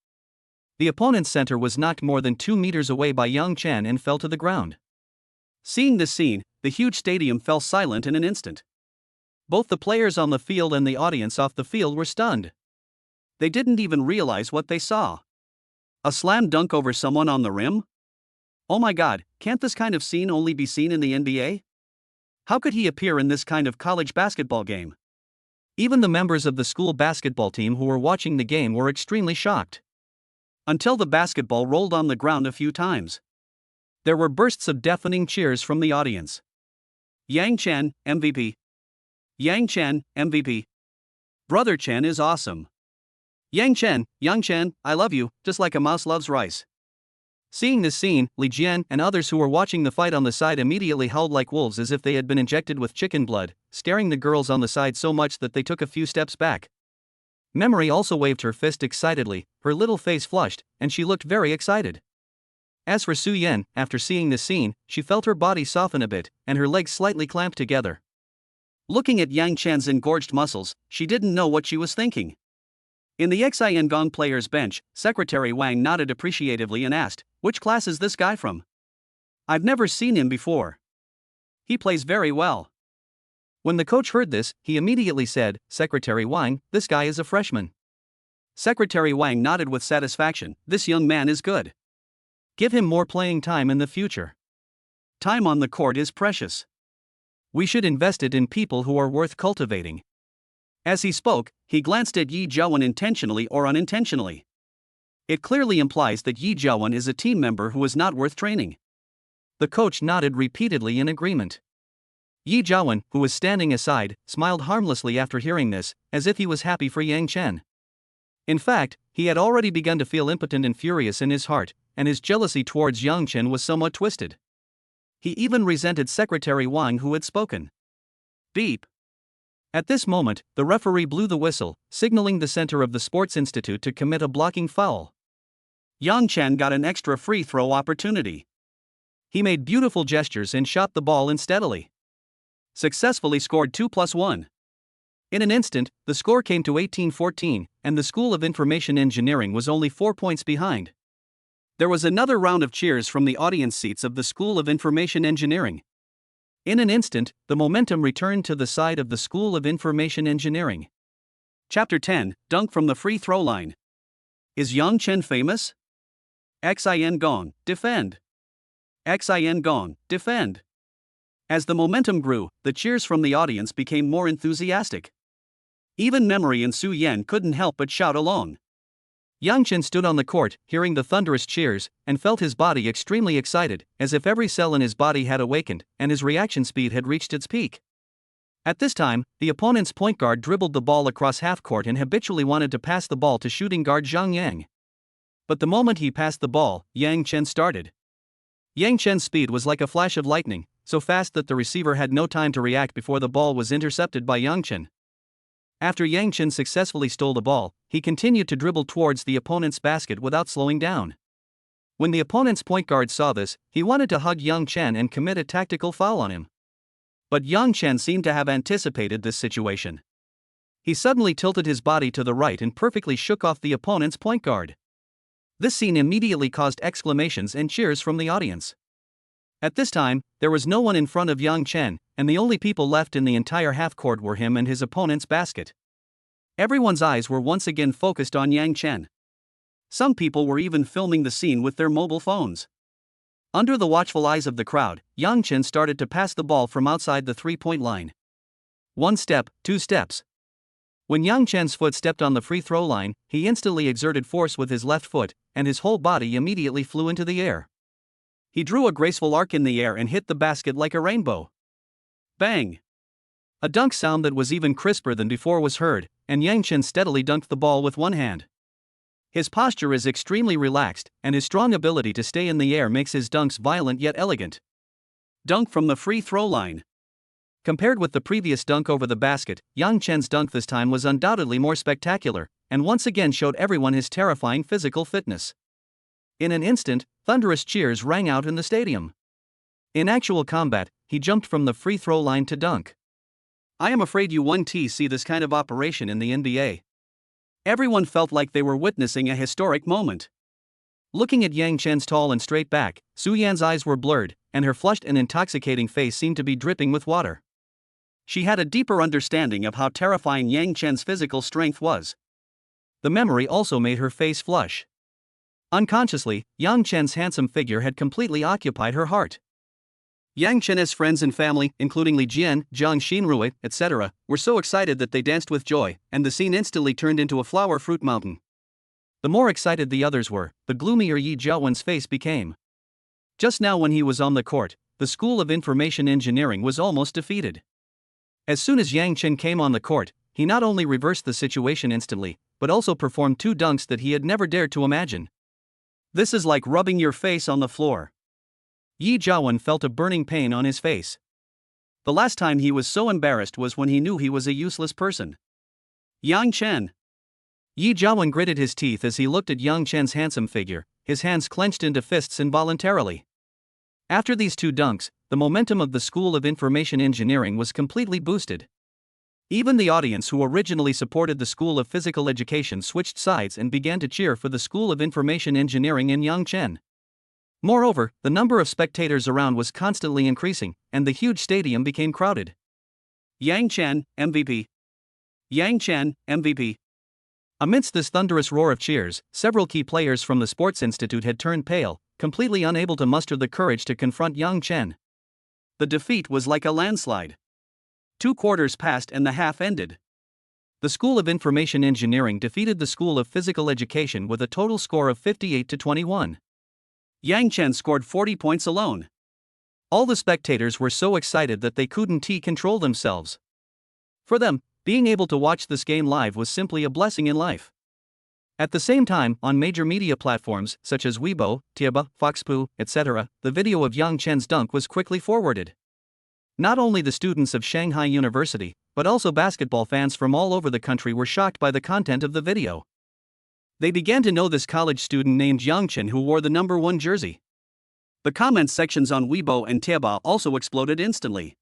A: The opponent's center was knocked more than 2 meters away by Yang Chen and fell to the ground. Seeing this scene, the huge stadium fell silent in an instant. Both the players on the field and the audience off the field were stunned. They didn't even realize what they saw. A slam dunk over someone on the rim? Oh my god, can't this kind of scene only be seen in the NBA? How could he appear in this kind of college basketball game? Even the members of the school basketball team who were watching the game were extremely shocked. Until the basketball rolled on the ground a few times. There were bursts of deafening cheers from the audience. Yang Chen, MVP. Yang Chen, MVP. Brother Chen is awesome. Yang Chen, I love you, just like a mouse loves rice. Seeing this scene, Li Jian and others who were watching the fight on the side immediately howled like wolves as if they had been injected with chicken blood, staring the girls on the side so much that they took a few steps back. Memory also waved her fist excitedly, her little face flushed, and she looked very excited. As for Su Yan, after seeing this scene, she felt her body soften a bit, and her legs slightly clamped together. Looking at Yang Chen's engorged muscles, she didn't know what she was thinking. In the Xiangong players' bench, Secretary Wang nodded appreciatively and asked, "Which class is this guy from? I've never seen him before. He plays very well." When the coach heard this, he immediately said, "Secretary Wang, this guy is a freshman." Secretary Wang nodded with satisfaction, "This young man is good. Give him more playing time in the future. Time on the court is precious. We should invest it in people who are worth cultivating." As he spoke, he glanced at Yi Jiawen intentionally or unintentionally. It clearly implies that Yi Jiawen is a team member who is not worth training. The coach nodded repeatedly in agreement. Yi Jiawen, who was standing aside, smiled harmlessly after hearing this, as if he was happy for Yang Chen. In fact, he had already begun to feel impotent and furious in his heart, and his jealousy towards Yang Chen was somewhat twisted. He even resented Secretary Wang, who had spoken. Beep. At this moment, the referee blew the whistle, signaling the center of the Sports Institute to commit a blocking foul. Yang Chen got an extra free throw opportunity. He made beautiful gestures and shot the ball in steadily. Successfully scored 2+1. In an instant, the score came to 18-14, and the School of Information Engineering was only 4 points behind. There was another round of cheers from the audience seats of the School of Information Engineering. In an instant, the momentum returned to the side of the School of Information Engineering. Chapter 10, Dunk from the Free Throw Line. Is Yang Chen famous? Xin Gong, defend. Xin Gong, defend. As the momentum grew, the cheers from the audience became more enthusiastic. Even Memory and Su Yan couldn't help but shout along. Yang Chen stood on the court, hearing the thunderous cheers, and felt his body extremely excited, as if every cell in his body had awakened, and his reaction speed had reached its peak. At this time, the opponent's point guard dribbled the ball across half-court and habitually wanted to pass the ball to shooting guard Zhang Yang. But the moment he passed the ball, Yang Chen started. Yang Chen's speed was like a flash of lightning, so fast that the receiver had no time to react before the ball was intercepted by Yang Chen. After Yang Chen successfully stole the ball, he continued to dribble towards the opponent's basket without slowing down. When the opponent's point guard saw this, he wanted to hug Yang Chen and commit a tactical foul on him. But Yang Chen seemed to have anticipated this situation. He suddenly tilted his body to the right and perfectly shook off the opponent's point guard. This scene immediately caused exclamations and cheers from the audience. At this time, there was no one in front of Yang Chen, and the only people left in the entire half-court were him and his opponent's basket. Everyone's eyes were once again focused on Yang Chen. Some people were even filming the scene with their mobile phones. Under the watchful eyes of the crowd, Yang Chen started to pass the ball from outside the three-point line. 1 step, 2 steps. When Yang Chen's foot stepped on the free throw line, he instantly exerted force with his left foot, and his whole body immediately flew into the air. He drew a graceful arc in the air and hit the basket like a rainbow. Bang! A dunk sound that was even crisper than before was heard, and Yang Chen steadily dunked the ball with one hand. His posture is extremely relaxed, and his strong ability to stay in the air makes his dunks violent yet elegant. Dunk from the free throw line. Compared with the previous dunk over the basket, Yang Chen's dunk this time was undoubtedly more spectacular, and once again showed everyone his terrifying physical fitness. In an instant, thunderous cheers rang out in the stadium. In actual combat, he jumped from the free throw line to dunk. I am afraid you won't see this kind of operation in the NBA. Everyone felt like they were witnessing a historic moment. Looking at Yang Chen's tall and straight back, Su Yan's eyes were blurred, and her flushed and intoxicating face seemed to be dripping with water. She had a deeper understanding of how terrifying Yang Chen's physical strength was. The memory also made her face flush. Unconsciously, Yang Chen's handsome figure had completely occupied her heart. Yang Chen's friends and family, including Li Jian, Zhang Xinrui, etc., were so excited that they danced with joy, and the scene instantly turned into a flower fruit mountain. The more excited the others were, the gloomier Yi Jiawen's face became. Just now when he was on the court, the School of Information Engineering was almost defeated. As soon as Yang Chen came on the court, he not only reversed the situation instantly, but also performed 2 dunks that he had never dared to imagine. This is like rubbing your face on the floor. Yi Jiawen felt a burning pain on his face. The last time he was so embarrassed was when he knew he was a useless person. Yang Chen. Yi Jiawen gritted his teeth as he looked at Yang Chen's handsome figure, his hands clenched into fists involuntarily. After these 2 dunks, the momentum of the School of Information Engineering was completely boosted. Even the audience who originally supported the School of Physical Education switched sides and began to cheer for the School of Information Engineering and Yang Chen. Moreover, the number of spectators around was constantly increasing, and the huge stadium became crowded. Yang Chen, MVP. Yang Chen, MVP. Amidst this thunderous roar of cheers, several key players from the Sports Institute had turned pale, completely unable to muster the courage to confront Yang Chen. The defeat was like a landslide. 2 quarters passed and the half ended. The School of Information Engineering defeated the School of Physical Education with a total score of 58-21. Yang Chen scored 40 points alone. All the spectators were so excited that they couldn't control themselves. For them, being able to watch this game live was simply a blessing in life. At the same time, on major media platforms such as Weibo, Tieba, Foxpu, etc., the video of Yang Chen's dunk was quickly forwarded. Not only the students of Shanghai University, but also basketball fans from all over the country were shocked by the content of the video. They began to know this college student named Yang Chen who wore the number 1 jersey. The comments sections on Weibo and Tieba also exploded instantly.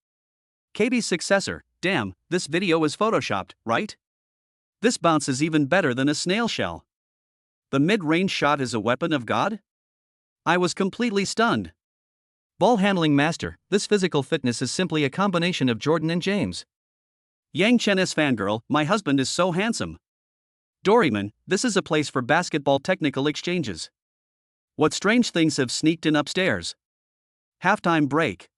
A: KB's successor, damn, this video is photoshopped, right? This bounce is even better than a snail shell. The mid-range shot is a weapon of God? I was completely stunned. Ball handling master, this physical fitness is simply a combination of Jordan and James. Yang Chen is fangirl, my husband is so handsome. Doryman, this is a place for basketball technical exchanges. What strange things have sneaked in upstairs? Halftime break.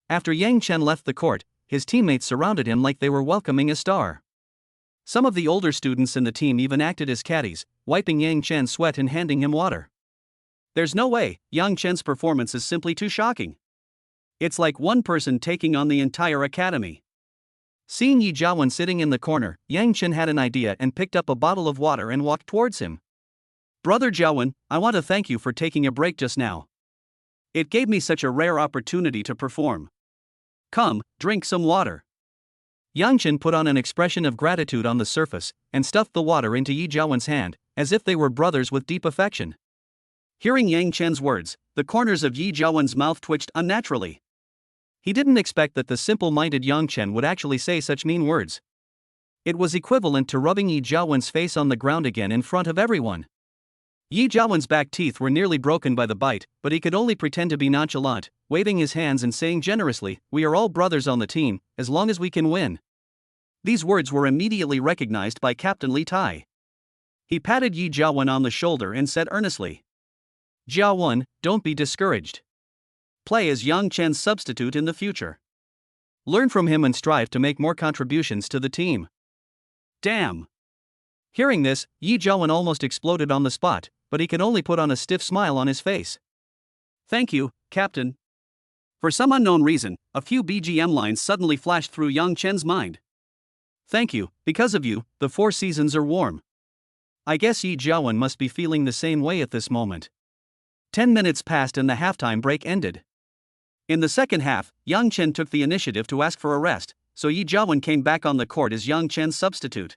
A: After Yang Chen left the court, his teammates surrounded him like they were welcoming a star. Some of the older students in the team even acted as caddies, wiping Yang Chen's sweat and handing him water. There's no way, Yang Chen's performance is simply too shocking. It's like one person taking on the entire academy. Seeing Yi Jiawen sitting in the corner, Yang Chen had an idea and picked up a bottle of water and walked towards him. Brother Jiawen, I want to thank you for taking a break just now. It gave me such a rare opportunity to perform. Come, drink some water. Yang Chen put on an expression of gratitude on the surface, and stuffed the water into Yi Jiawen's hand, as if they were brothers with deep affection. Hearing Yang Chen's words, the corners of Yi Jiawen's mouth twitched unnaturally. He didn't expect that the simple-minded Yang Chen would actually say such mean words. It was equivalent to rubbing Yi Jiawen's face on the ground again in front of everyone. Yi Jiawen's back teeth were nearly broken by the bite, but he could only pretend to be nonchalant, waving his hands and saying generously, "We are all brothers on the team, as long as we can win." These words were immediately recognized by Captain Li Tai. He patted Yi Jiawen on the shoulder and said earnestly, "Jiawen, don't be discouraged. Play as Yang Chen's substitute in the future. Learn from him and strive to make more contributions to the team." Damn! Hearing this, Yi Jiawen almost exploded on the spot, but he could only put on a stiff smile on his face. "Thank you, Captain." For some unknown reason, a few BGM lines suddenly flashed through Yang Chen's mind. "Thank you, because of you, the 4 seasons are warm." I guess Yi Jiawen must be feeling the same way at this moment. 10 minutes passed and the halftime break ended. In the second half, Yang Chen took the initiative to ask for a rest, so Yi Jiawen came back on the court as Yang Chen's substitute.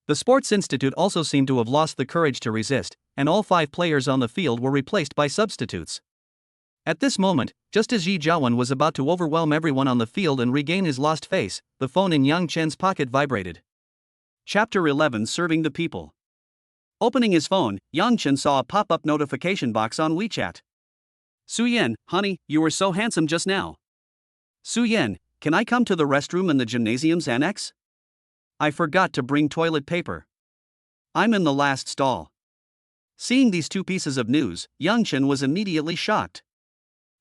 A: The Sports Institute also seemed to have lost the courage to resist, and all 5 players on the field were replaced by substitutes. At this moment, just as Yi Jiawen was about to overwhelm everyone on the field and regain his lost face, the phone in Yang Chen's pocket vibrated. Chapter 11: Serving the People. Opening his phone, Yang Chen saw a pop-up notification box on WeChat. "Suyen, honey, you were so handsome just now. Suyen, can I come to the restroom in the gymnasium's annex? I forgot to bring toilet paper. I'm in the last stall." Seeing these 2 pieces of news, Yang Chen was immediately shocked.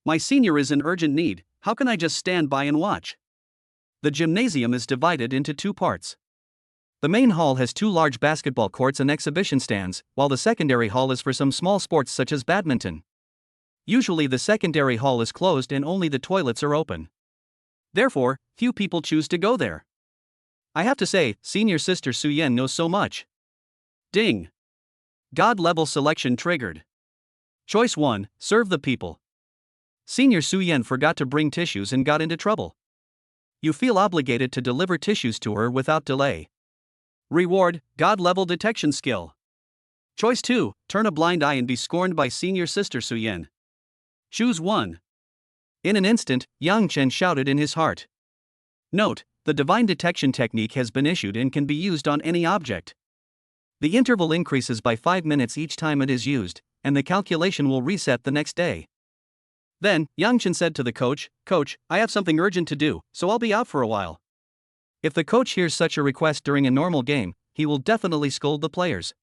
A: "My senior is in urgent need, how can I just stand by and watch?" The gymnasium is divided into 2 parts. The main hall has 2 large basketball courts and exhibition stands, while the secondary hall is for some small sports such as badminton. Usually the secondary hall is closed and only the toilets are open. Therefore, few people choose to go there. I have to say, senior sister Suyen knows so much. Ding! God-level selection triggered. Choice 1, serve the people. Senior Suyen forgot to bring tissues and got into trouble. You feel obligated to deliver tissues to her without delay. Reward, God-level detection skill. Choice 2, turn a blind eye and be scorned by senior sister Suyen. Choose 1. In an instant, Yang Chen shouted in his heart. Note, the divine detection technique has been issued and can be used on any object. The interval increases by 5 minutes each time it is used, and the calculation will reset the next day. Then, Yang Chen said to the coach, "Coach, I have something urgent to do, so I'll be out for a while." If the coach hears such a request during a normal game, he will definitely scold the players.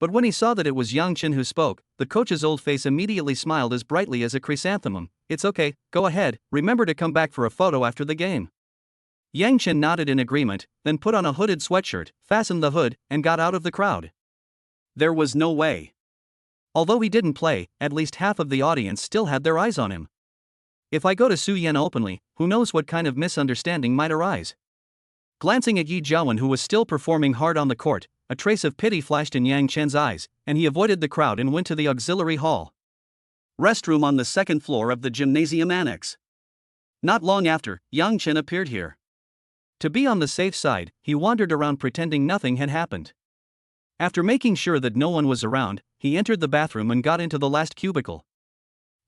A: But when he saw that it was Yang Chen who spoke, the coach's old face immediately smiled as brightly as a chrysanthemum. "It's okay, go ahead, remember to come back for a photo after the game." Yang Chen nodded in agreement, then put on a hooded sweatshirt, fastened the hood, and got out of the crowd. There was no way. Although he didn't play, at least half of the audience still had their eyes on him. If I go to Su Yan openly, who knows what kind of misunderstanding might arise? Glancing at Yi Jiawen, who was still performing hard on the court, a trace of pity flashed in Yang Chen's eyes, and he avoided the crowd and went to the auxiliary hall. Restroom on the second floor of the gymnasium annex. Not long after, Yang Chen appeared here. To be on the safe side, he wandered around pretending nothing had happened. After making sure that no one was around, he entered the bathroom and got into the last cubicle.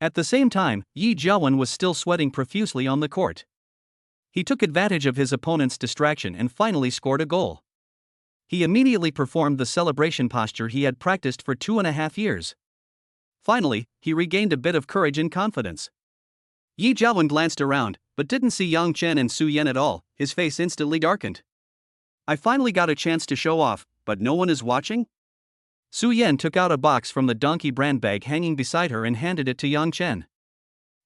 A: At the same time, Yi Jiawen was still sweating profusely on the court. He took advantage of his opponent's distraction and finally scored a goal. He immediately performed the celebration posture he had practiced for 2.5 years. Finally, he regained a bit of courage and confidence. Yi Jiawen glanced around, but didn't see Yang Chen and Su Yan at all. His face instantly darkened. I finally got a chance to show off, but no one is watching? Su Yan took out a box from the donkey brand bag hanging beside her and handed it to Yang Chen.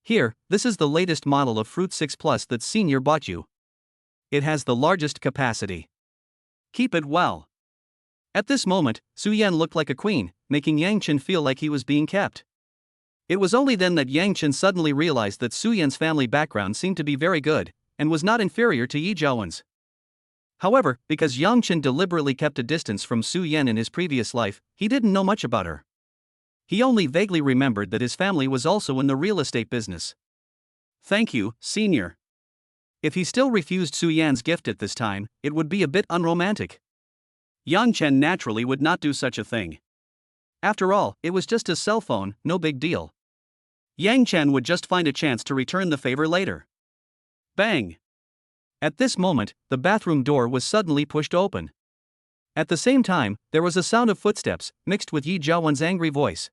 A: Here, this is the latest model of Fruit 6 Plus that Senior bought you. It has the largest capacity. Keep it well. At this moment, Su Yan looked like a queen, making Yang Chen feel like he was being kept. It was only then that Yang Chen suddenly realized that Su Yan's family background seemed to be very good, and was not inferior to Yi Jiawen's. However, because Yang Chen deliberately kept a distance from Su Yan in his previous life, he didn't know much about her. He only vaguely remembered that his family was also in the real estate business. Thank you, Senior. If he still refused Su Yan's gift at this time, it would be a bit unromantic. Yang Chen naturally would not do such a thing. After all, it was just a cell phone, no big deal. Yang Chen would just find a chance to return the favor later. Bang! At this moment, the bathroom door was suddenly pushed open. At the same time, there was a sound of footsteps, mixed with Yi Jiawen's angry voice.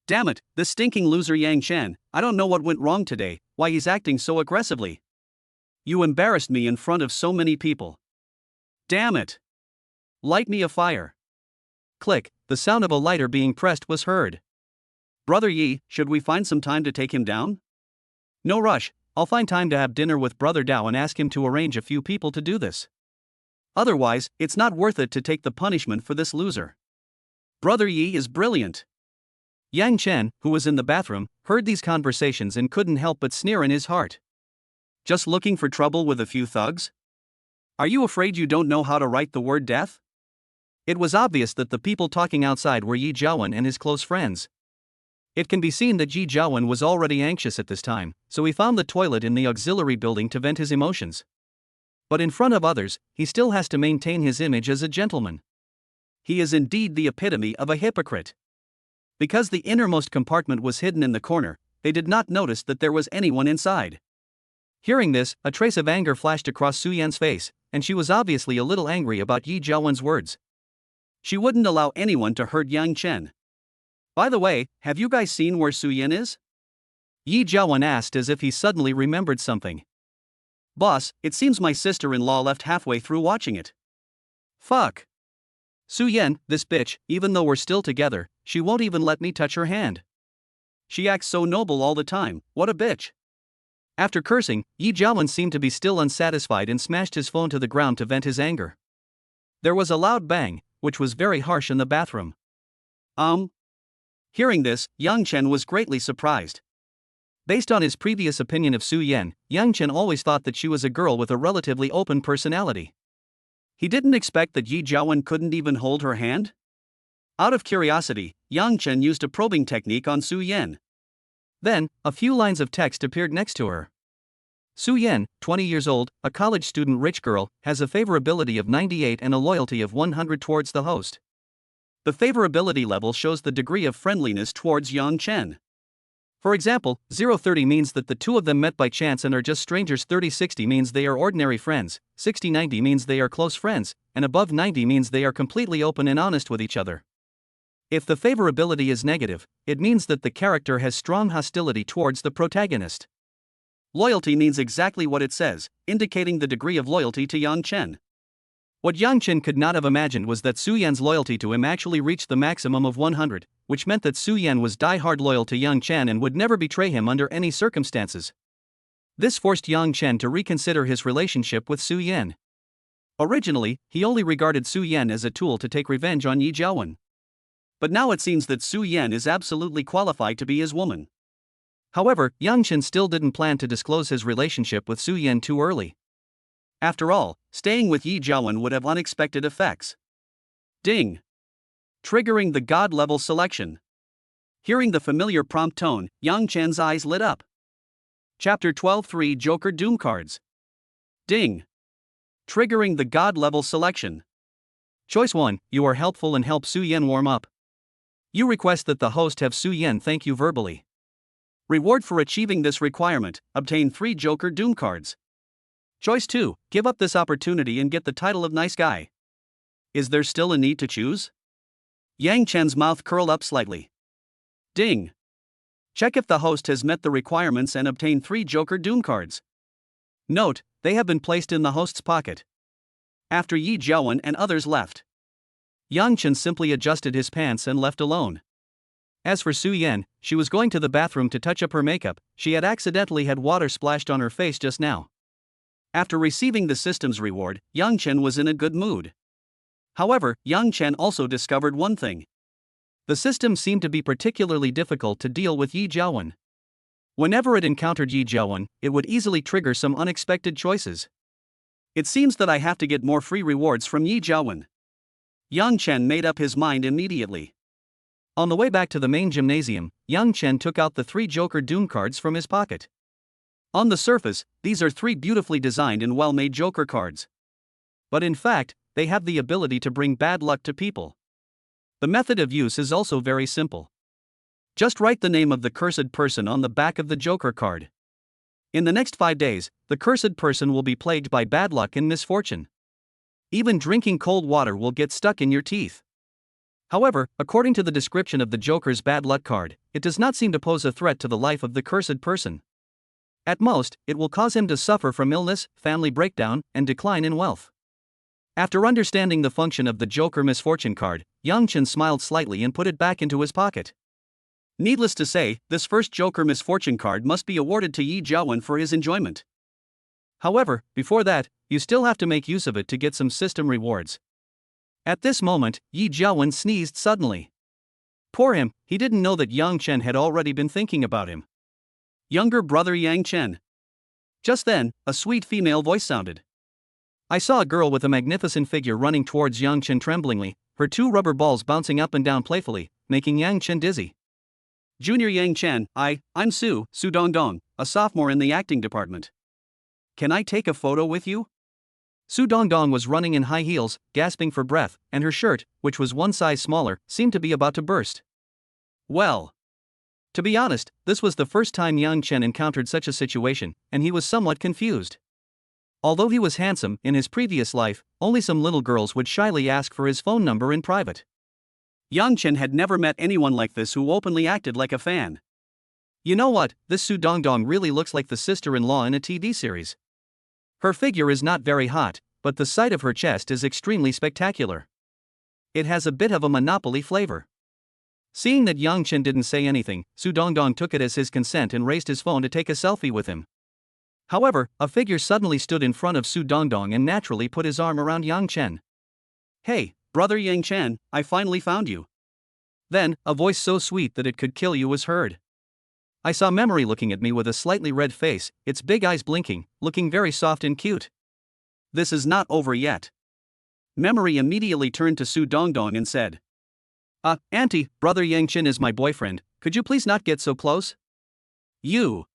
A: Damn it, this stinking loser Yang Chen, I don't know what went wrong today, why he's acting so aggressively. You embarrassed me in front of so many people. Damn it! Light me a fire. Click, the sound of a lighter being pressed was heard. Brother Yi, should we find some time to take him down? No rush, I'll find time to have dinner with Brother Dao and ask him to arrange a few people to do this. Otherwise, it's not worth it to take the punishment for this loser. Brother Yi is brilliant. Yang Chen, who was in the bathroom, heard these conversations and couldn't help but sneer in his heart. Just looking for trouble with a few thugs? Are you afraid you don't know how to write the word death? It was obvious that the people talking outside were Yi Jiawen and his close friends. It can be seen that Yi Jiawen was already anxious at this time, so he found the toilet in the auxiliary building to vent his emotions. But in front of others, he still has to maintain his image as a gentleman. He is indeed the epitome of a hypocrite. Because the innermost compartment was hidden in the corner, they did not notice that there was anyone inside. Hearing this, a trace of anger flashed across Su Yan's face, and she was obviously a little angry about Yi Jiawen's words. She wouldn't allow anyone to hurt Yang Chen. By the way, have you guys seen where Su Yan is? Yi Jiawen asked as if he suddenly remembered something. Boss, it seems my sister-in-law left halfway through watching it. Fuck. Su Yan, this bitch, even though we're still together, she won't even let me touch her hand. She acts so noble all the time, what a bitch. After cursing, Yi Jiawen seemed to be still unsatisfied and smashed his phone to the ground to vent his anger. There was a loud bang, which was very harsh in the bathroom. Hearing this, Yang Chen was greatly surprised. Based on his previous opinion of Su Yan, Yang Chen always thought that she was a girl with a relatively open personality. He didn't expect that Yi Jiawen couldn't even hold her hand. Out of curiosity, Yang Chen used a probing technique on Su Yan. Then, a few lines of text appeared next to her. Su Yan, 20 years old, a college student rich girl, has a favorability of 98 and a loyalty of 100 towards the host. The favorability level shows the degree of friendliness towards Yang Chen. For example, 0-30 means that the two of them met by chance and are just strangers, 30-60 means they are ordinary friends, 60-90 means they are close friends, and above 90 means they are completely open and honest with each other. If the favorability is negative, it means that the character has strong hostility towards the protagonist. Loyalty means exactly what it says, indicating the degree of loyalty to Yang Chen. What Yang Chen could not have imagined was that Su Yan's loyalty to him actually reached the maximum of 100, which meant that Su Yan was die-hard loyal to Yang Chen and would never betray him under any circumstances. This forced Yang Chen to reconsider his relationship with Su Yan. Originally, he only regarded Su Yan as a tool to take revenge on Yi Jiawen. But now it seems that Su Yan is absolutely qualified to be his woman. However, Yang Chen still didn't plan to disclose his relationship with Su Yan too early. After all, staying with Yi Jiawen would have unexpected effects. Ding! Triggering the God-level selection. Hearing the familiar prompt tone, Yang Chen's eyes lit up. Chapter 12 3 Joker Doom Cards. Ding! Triggering the God-level selection. Choice 1, you are helpful and help Su Yan warm up. You request that the host have Su Yan thank you verbally. Reward for achieving this requirement, obtain 3 Joker Doom cards. Choice 2, give up this opportunity and get the title of nice guy. Is there still a need to choose? Yang Chen's mouth curled up slightly. Ding! Check if the host has met the requirements and obtain 3 Joker Doom cards. Note, they have been placed in the host's pocket. After Yi Jiawen and others left, Yang Chen simply adjusted his pants and left alone. As for Su Yan, she was going to the bathroom to touch up her makeup. She had accidentally had water splashed on her face just now. After receiving the system's reward, Yang Chen was in a good mood. However, Yang Chen also discovered one thing. The system seemed to be particularly difficult to deal with Yi Jiawen. Whenever it encountered Yi Jiawen, it would easily trigger some unexpected choices. It seems that I have to get more free rewards from Yi Jiawen. Yang Chen made up his mind immediately. On the way back to the main gymnasium, Yang Chen took out the 3 Joker Doom cards from his pocket. On the surface, these are 3 beautifully designed and well-made Joker cards. But in fact, they have the ability to bring bad luck to people. The method of use is also very simple. Just write the name of the cursed person on the back of the Joker card. In the next 5 days, the cursed person will be plagued by bad luck and misfortune. Even drinking cold water will get stuck in your teeth. However, according to the description of the Joker's bad luck card, it does not seem to pose a threat to the life of the cursed person. At most, it will cause him to suffer from illness, family breakdown, and decline in wealth. After understanding the function of the Joker misfortune card, Yang Chen smiled slightly and put it back into his pocket. Needless to say, this first Joker misfortune card must be awarded to Yi Jiawen for his enjoyment. However, before that, you still have to make use of it to get some system rewards. At this moment, Yi Jiawen sneezed suddenly. Poor him, he didn't know that Yang Chen had already been thinking about him. Younger brother Yang Chen. Just then, a sweet female voice sounded. I saw a girl with a magnificent figure running towards Yang Chen tremblingly, her 2 rubber balls bouncing up and down playfully, making Yang Chen dizzy. Junior Yang Chen, I'm Su Dongdong, a sophomore in the acting department. Can I take a photo with you? Su Dongdong was running in high heels, gasping for breath, and her shirt, which was 1 size smaller, seemed to be about to burst. Well, to be honest, this was the first time Yang Chen encountered such a situation, and he was somewhat confused. Although he was handsome, in his previous life, only some little girls would shyly ask for his phone number in private. Yang Chen had never met anyone like this who openly acted like a fan. You know what, this Su Dongdong really looks like the sister-in-law in a TV series. Her figure is not very hot, but the sight of her chest is extremely spectacular. It has a bit of a Monopoly flavor. Seeing that Yang Chen didn't say anything, Su Dongdong took it as his consent and raised his phone to take a selfie with him. However, a figure suddenly stood in front of Su Dongdong and naturally put his arm around Yang Chen. Hey, brother Yang Chen, I finally found you. Then, a voice so sweet that it could kill you was heard. I saw Memory looking at me with a slightly red face, its big eyes blinking, looking very soft and cute. This is not over yet. Memory immediately turned to Su Dongdong and said, Auntie, brother Yang Chen is my boyfriend, could you please not get so close? You.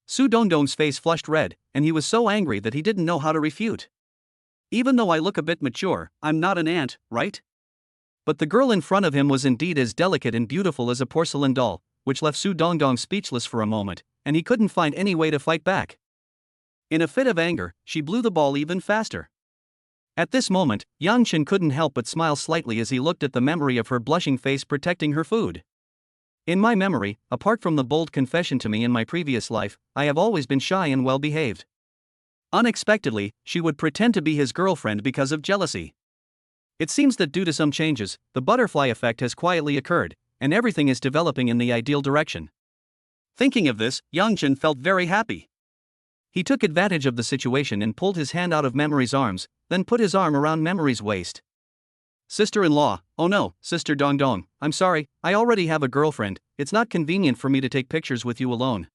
A: Su Dongdong's face flushed red, and he was so angry that he didn't know how to refute. Even though I look a bit mature, I'm not an aunt, right? But the girl in front of him was indeed as delicate and beautiful as a porcelain doll, which left Su Dongdong speechless for a moment, and he couldn't find any way to fight back. In a fit of anger, she blew the ball even faster. At this moment, Yang Chen couldn't help but smile slightly as he looked at the memory of her blushing face protecting her food. In my memory, apart from the bold confession to me in my previous life, I have always been shy and well-behaved. Unexpectedly, she would pretend to be his girlfriend because of jealousy. It seems that due to some changes, the butterfly effect has quietly occurred, and everything is developing in the ideal direction. Thinking of this, Yang Chen felt very happy. He took advantage of the situation and pulled his hand out of Memory's arms, then put his arm around Memory's waist. Sister-in-law, oh no, Sister Dongdong, I'm sorry, I already have a girlfriend, it's not convenient for me to take pictures with you alone.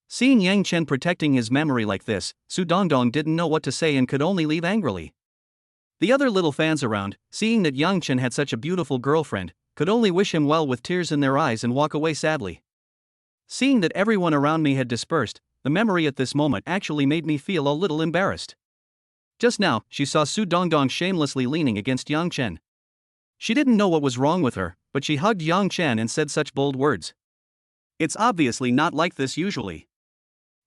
A: Seeing Yang Chen protecting his memory like this, Su Dongdong didn't know what to say and could only leave angrily. The other little fans around, seeing that Yang Chen had such a beautiful girlfriend, could only wish him well with tears in their eyes and walk away sadly. Seeing that everyone around me had dispersed, the memory at this moment actually made me feel a little embarrassed. Just now, she saw Su Dongdong shamelessly leaning against Yang Chen. She didn't know what was wrong with her, but she hugged Yang Chen and said such bold words. It's obviously not like this usually.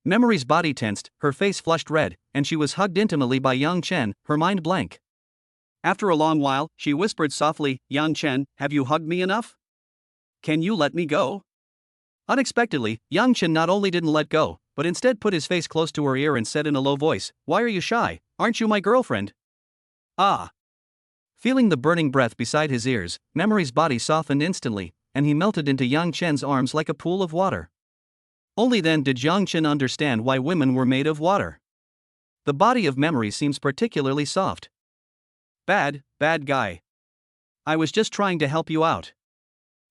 A: Memory's body tensed, her face flushed red, and she was hugged intimately by Yang Chen, her mind blank. After a long while, she whispered softly, Yang Chen, have you hugged me enough? Can you let me go? Unexpectedly, Yang Chen not only didn't let go, but instead put his face close to her ear and said in a low voice, why are you shy, aren't you my girlfriend? Ah. Feeling the burning breath beside his ears, Memory's body softened instantly, and he melted into Yang Chen's arms like a pool of water. Only then did Yang Chen understand why women were made of water. The body of Memory seems particularly soft. Bad guy. I was just trying to help you out.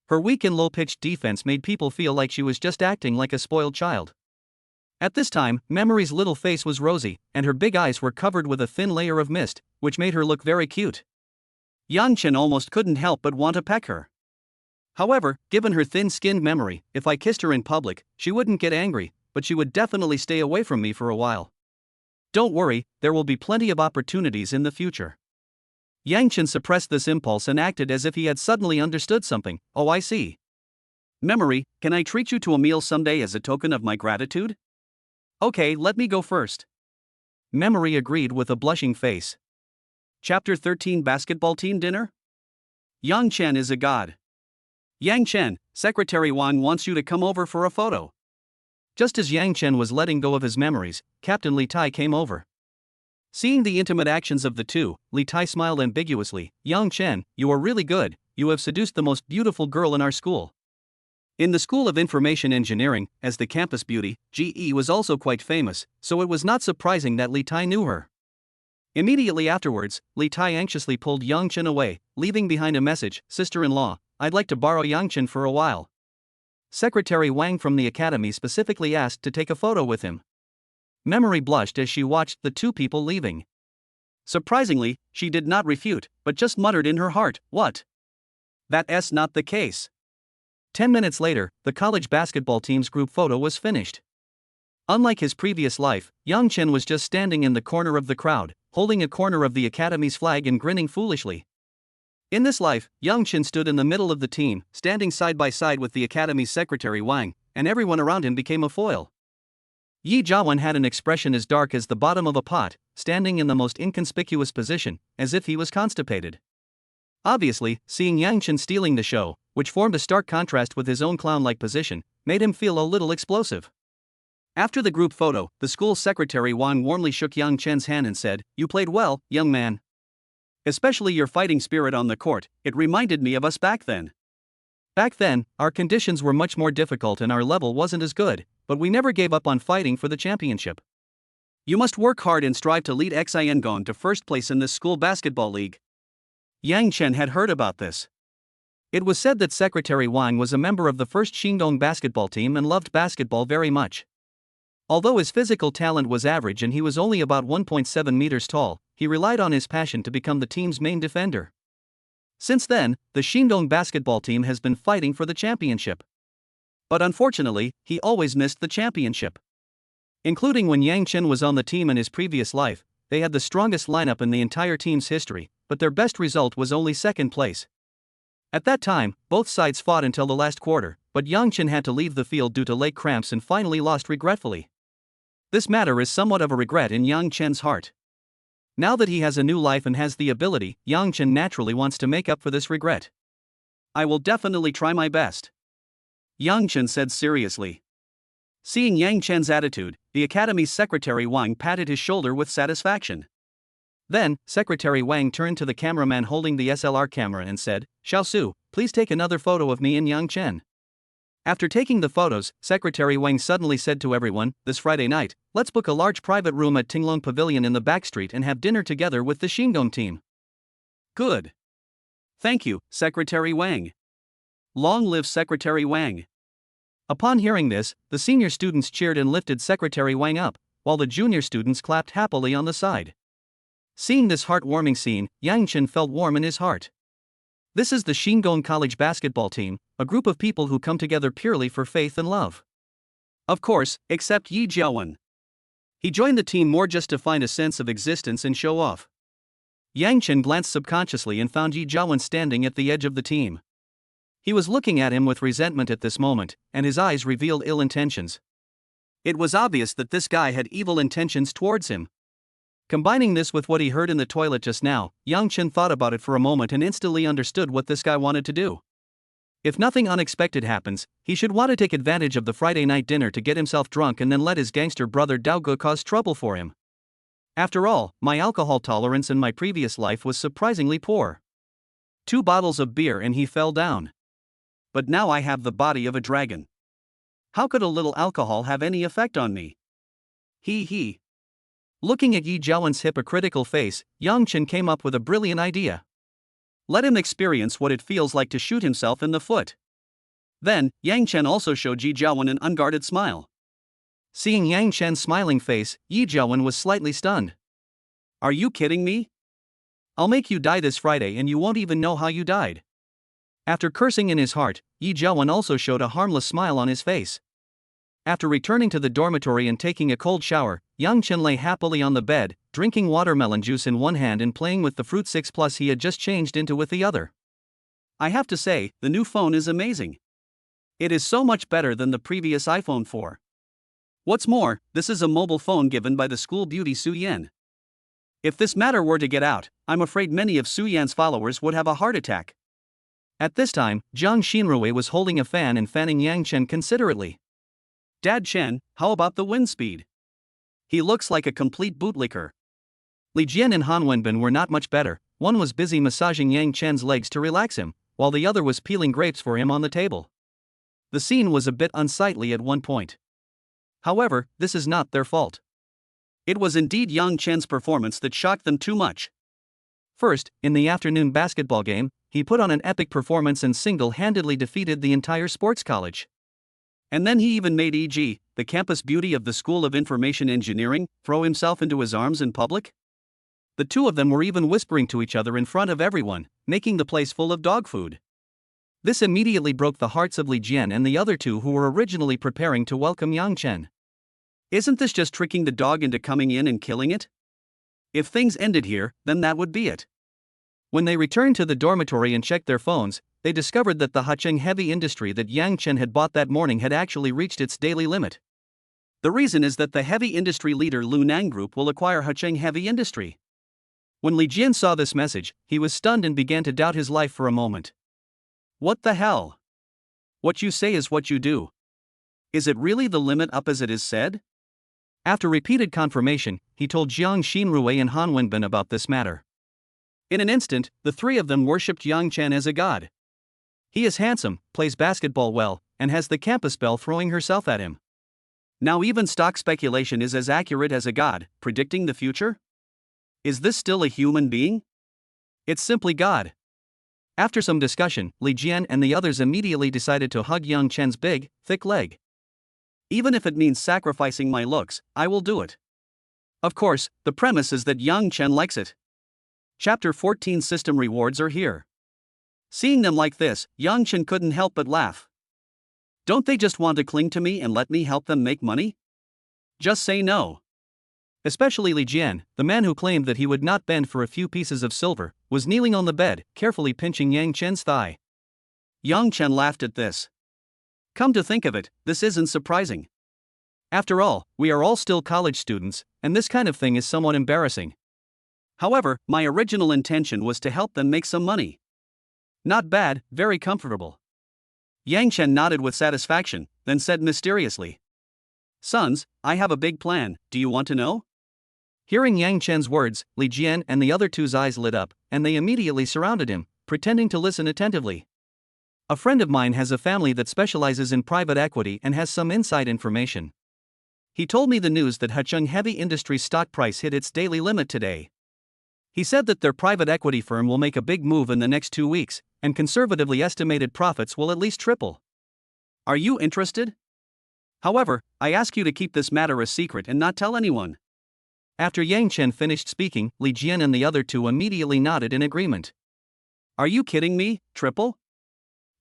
A: Her weak and low-pitched defense made people feel like she was just acting like a spoiled child. At this time, Memory's little face was rosy, and her big eyes were covered with a thin layer of mist, which made her look very cute. Yang Chen almost couldn't help but want to peck her. However, given her thin-skinned Memory, if I kissed her in public, she wouldn't get angry, but she would definitely stay away from me for a while. Don't worry, there will be plenty of opportunities in the future. Yang Chen suppressed this impulse and acted as if he had suddenly understood something. Oh, I see. Memory, can I treat you to a meal someday as a token of my gratitude? Okay, let me go first. Memory agreed with a blushing face. Chapter 13 Basketball Team Dinner? Yang Chen is a god. Yang Chen, Secretary Wang wants you to come over for a photo. Just as Yang Chen was letting go of his memories, Captain Li Tai came over. Seeing the intimate actions of the two, Li Tai smiled ambiguously. Yang Chen, you are really good, you have seduced the most beautiful girl in our school. In the School of Information Engineering, as the campus beauty, GE was also quite famous, so it was not surprising that Li Tai knew her. Immediately afterwards, Li Tai anxiously pulled Yang Chen away, leaving behind a message, Sister-in-law, I'd like to borrow Yang Chen for a while. Secretary Wang from the academy specifically asked to take a photo with him. Memory blushed as she watched the two people leaving. Surprisingly, she did not refute, but just muttered in her heart, what? That's not the case. 10 minutes later, the college basketball team's group photo was finished. Unlike his previous life, Yang Chen was just standing in the corner of the crowd, holding a corner of the academy's flag and grinning foolishly. In this life, Yang Chen stood in the middle of the team, standing side by side with the academy's secretary Wang, and everyone around him became a foil. Yi Jiawan had an expression as dark as the bottom of a pot, standing in the most inconspicuous position, as if he was constipated. Obviously, seeing Yang Chen stealing the show, which formed a stark contrast with his own clown-like position, made him feel a little explosive. After the group photo, the school secretary Wang warmly shook Yang Chen's hand and said, "You played well, young man. Especially your fighting spirit on the court, it reminded me of us back then. Back then, our conditions were much more difficult and our level wasn't as good, but we never gave up on fighting for the championship. You must work hard and strive to lead Xiangong to first place in this school basketball league." Yang Chen had heard about this. It was said that Secretary Wang was a member of the first Xingdong basketball team and loved basketball very much. Although his physical talent was average and he was only about 1.7 meters tall, he relied on his passion to become the team's main defender. Since then, the Xingdong basketball team has been fighting for the championship. But unfortunately, he always missed the championship. Including when Yang Chen was on the team in his previous life, they had the strongest lineup in the entire team's history, but their best result was only second place. At that time, both sides fought until the last quarter, but Yang Chen had to leave the field due to leg cramps and finally lost regretfully. This matter is somewhat of a regret in Yang Chen's heart. Now that he has a new life and has the ability, Yang Chen naturally wants to make up for this regret. I will definitely try my best, Yang Chen said seriously. Seeing Yang Chen's attitude, the academy's secretary Wang patted his shoulder with satisfaction. Then, Secretary Wang turned to the cameraman holding the SLR camera and said, "Xiao Su, please take another photo of me and Yang Chen." After taking the photos, Secretary Wang suddenly said to everyone, "This Friday night, let's book a large private room at Tinglong Pavilion in the back street and have dinner together with the Xingdong team." Good. Thank you, Secretary Wang. Long live Secretary Wang. Upon hearing this, the senior students cheered and lifted Secretary Wang up, while the junior students clapped happily on the side. Seeing this heartwarming scene, Yang Chen felt warm in his heart. This is the Shingon College basketball team, a group of people who come together purely for faith and love. Of course, except Yi Jiawen. He joined the team more just to find a sense of existence and show off. Yang Chen glanced subconsciously and found Yi Jiawen standing at the edge of the team. He was looking at him with resentment at this moment, and his eyes revealed ill intentions. It was obvious that this guy had evil intentions towards him. Combining this with what he heard in the toilet just now, Yang Chen thought about it for a moment and instantly understood what this guy wanted to do. If nothing unexpected happens, he should want to take advantage of the Friday night dinner to get himself drunk and then let his gangster brother Dao Ge cause trouble for him. After all, my alcohol tolerance in my previous life was surprisingly poor. 2 bottles of beer and he fell down. But now I have the body of a dragon. How could a little alcohol have any effect on me? He. Looking at Yi Jiawen's hypocritical face, Yang Chen came up with a brilliant idea. Let him experience what it feels like to shoot himself in the foot. Then, Yang Chen also showed Yi Jiawen an unguarded smile. Seeing Yang Chen's smiling face, Yi Jiawen was slightly stunned. Are you kidding me? I'll make you die this Friday and you won't even know how you died. After cursing in his heart, Yi Jiawen also showed a harmless smile on his face. After returning to the dormitory and taking a cold shower, Yang Chen lay happily on the bed, drinking watermelon juice in one hand and playing with the Fruit 6 Plus he had just changed into with the other. I have to say, the new phone is amazing. It is so much better than the previous iPhone 4. What's more, this is a mobile phone given by the school beauty Su Yan. If this matter were to get out, I'm afraid many of Su Yan's followers would have a heart attack. At this time, Jiang Xinrui was holding a fan and fanning Yang Chen considerately. Dad Chen, how about the wind speed? He looks like a complete bootlicker. Li Jian and Han Wenbin were not much better. One was busy massaging Yang Chen's legs to relax him, while the other was peeling grapes for him on the table. The scene was a bit unsightly at one point. However, this is not their fault. It was indeed Yang Chen's performance that shocked them too much. First, in the afternoon basketball game, he put on an epic performance and single-handedly defeated the entire sports college. And then he even made E.G., the campus beauty of the School of Information Engineering, throw himself into his arms in public. The two of them were even whispering to each other in front of everyone, making the place full of dog food. This immediately broke the hearts of Li Jian and the other two who were originally preparing to welcome Yang Chen. Isn't this just tricking the dog into coming in and killing it? If things ended here, then that would be it. When they returned to the dormitory and checked their phones, they discovered that the Hacheng heavy industry that Yang Chen had bought that morning had actually reached its daily limit. The reason is that the heavy industry leader Lu Nang Group will acquire Hacheng heavy industry. When Li Jian saw this message, he was stunned and began to doubt his life for a moment. What the hell? What you say is what you do. Is it really the limit up as it is said? After repeated confirmation, he told Jiang Xinrui and Han Wenbin about this matter. In an instant, the three of them worshipped Yang Chen as a god. He is handsome, plays basketball well, and has the campus belle throwing herself at him. Now even stock speculation is as accurate as a god, predicting the future? Is this still a human being? It's simply God. After some discussion, Li Jian and the others immediately decided to hug Yang Chen's big, thick leg. Even if it means sacrificing my looks, I will do it. Of course, the premise is that Yang Chen likes it. Chapter 14 System rewards are here. Seeing them like this, Yang Chen couldn't help but laugh. Don't they just want to cling to me and let me help them make money? Just say no. Especially Li Jian, the man who claimed that he would not bend for a few pieces of silver, was kneeling on the bed, carefully pinching Yang Chen's thigh. Yang Chen laughed at this. Come to think of it, this isn't surprising. After all, we are all still college students, and this kind of thing is somewhat embarrassing. However, my original intention was to help them make some money. Not bad, very comfortable. Yang Chen nodded with satisfaction, then said mysteriously. Sons, I have a big plan, do you want to know? Hearing Yang Chen's words, Li Jian and the other two's eyes lit up, and they immediately surrounded him, pretending to listen attentively. A friend of mine has a family that specializes in private equity and has some inside information. He told me the news that Hacheng Heavy Industries stock price hit its daily limit today. He said that their private equity firm will make a big move in the next 2 weeks, and conservatively estimated profits will at least triple. Are you interested? However, I ask you to keep this matter a secret and not tell anyone. After Yang Chen finished speaking, Li Jian and the other two immediately nodded in agreement. Are you kidding me, triple?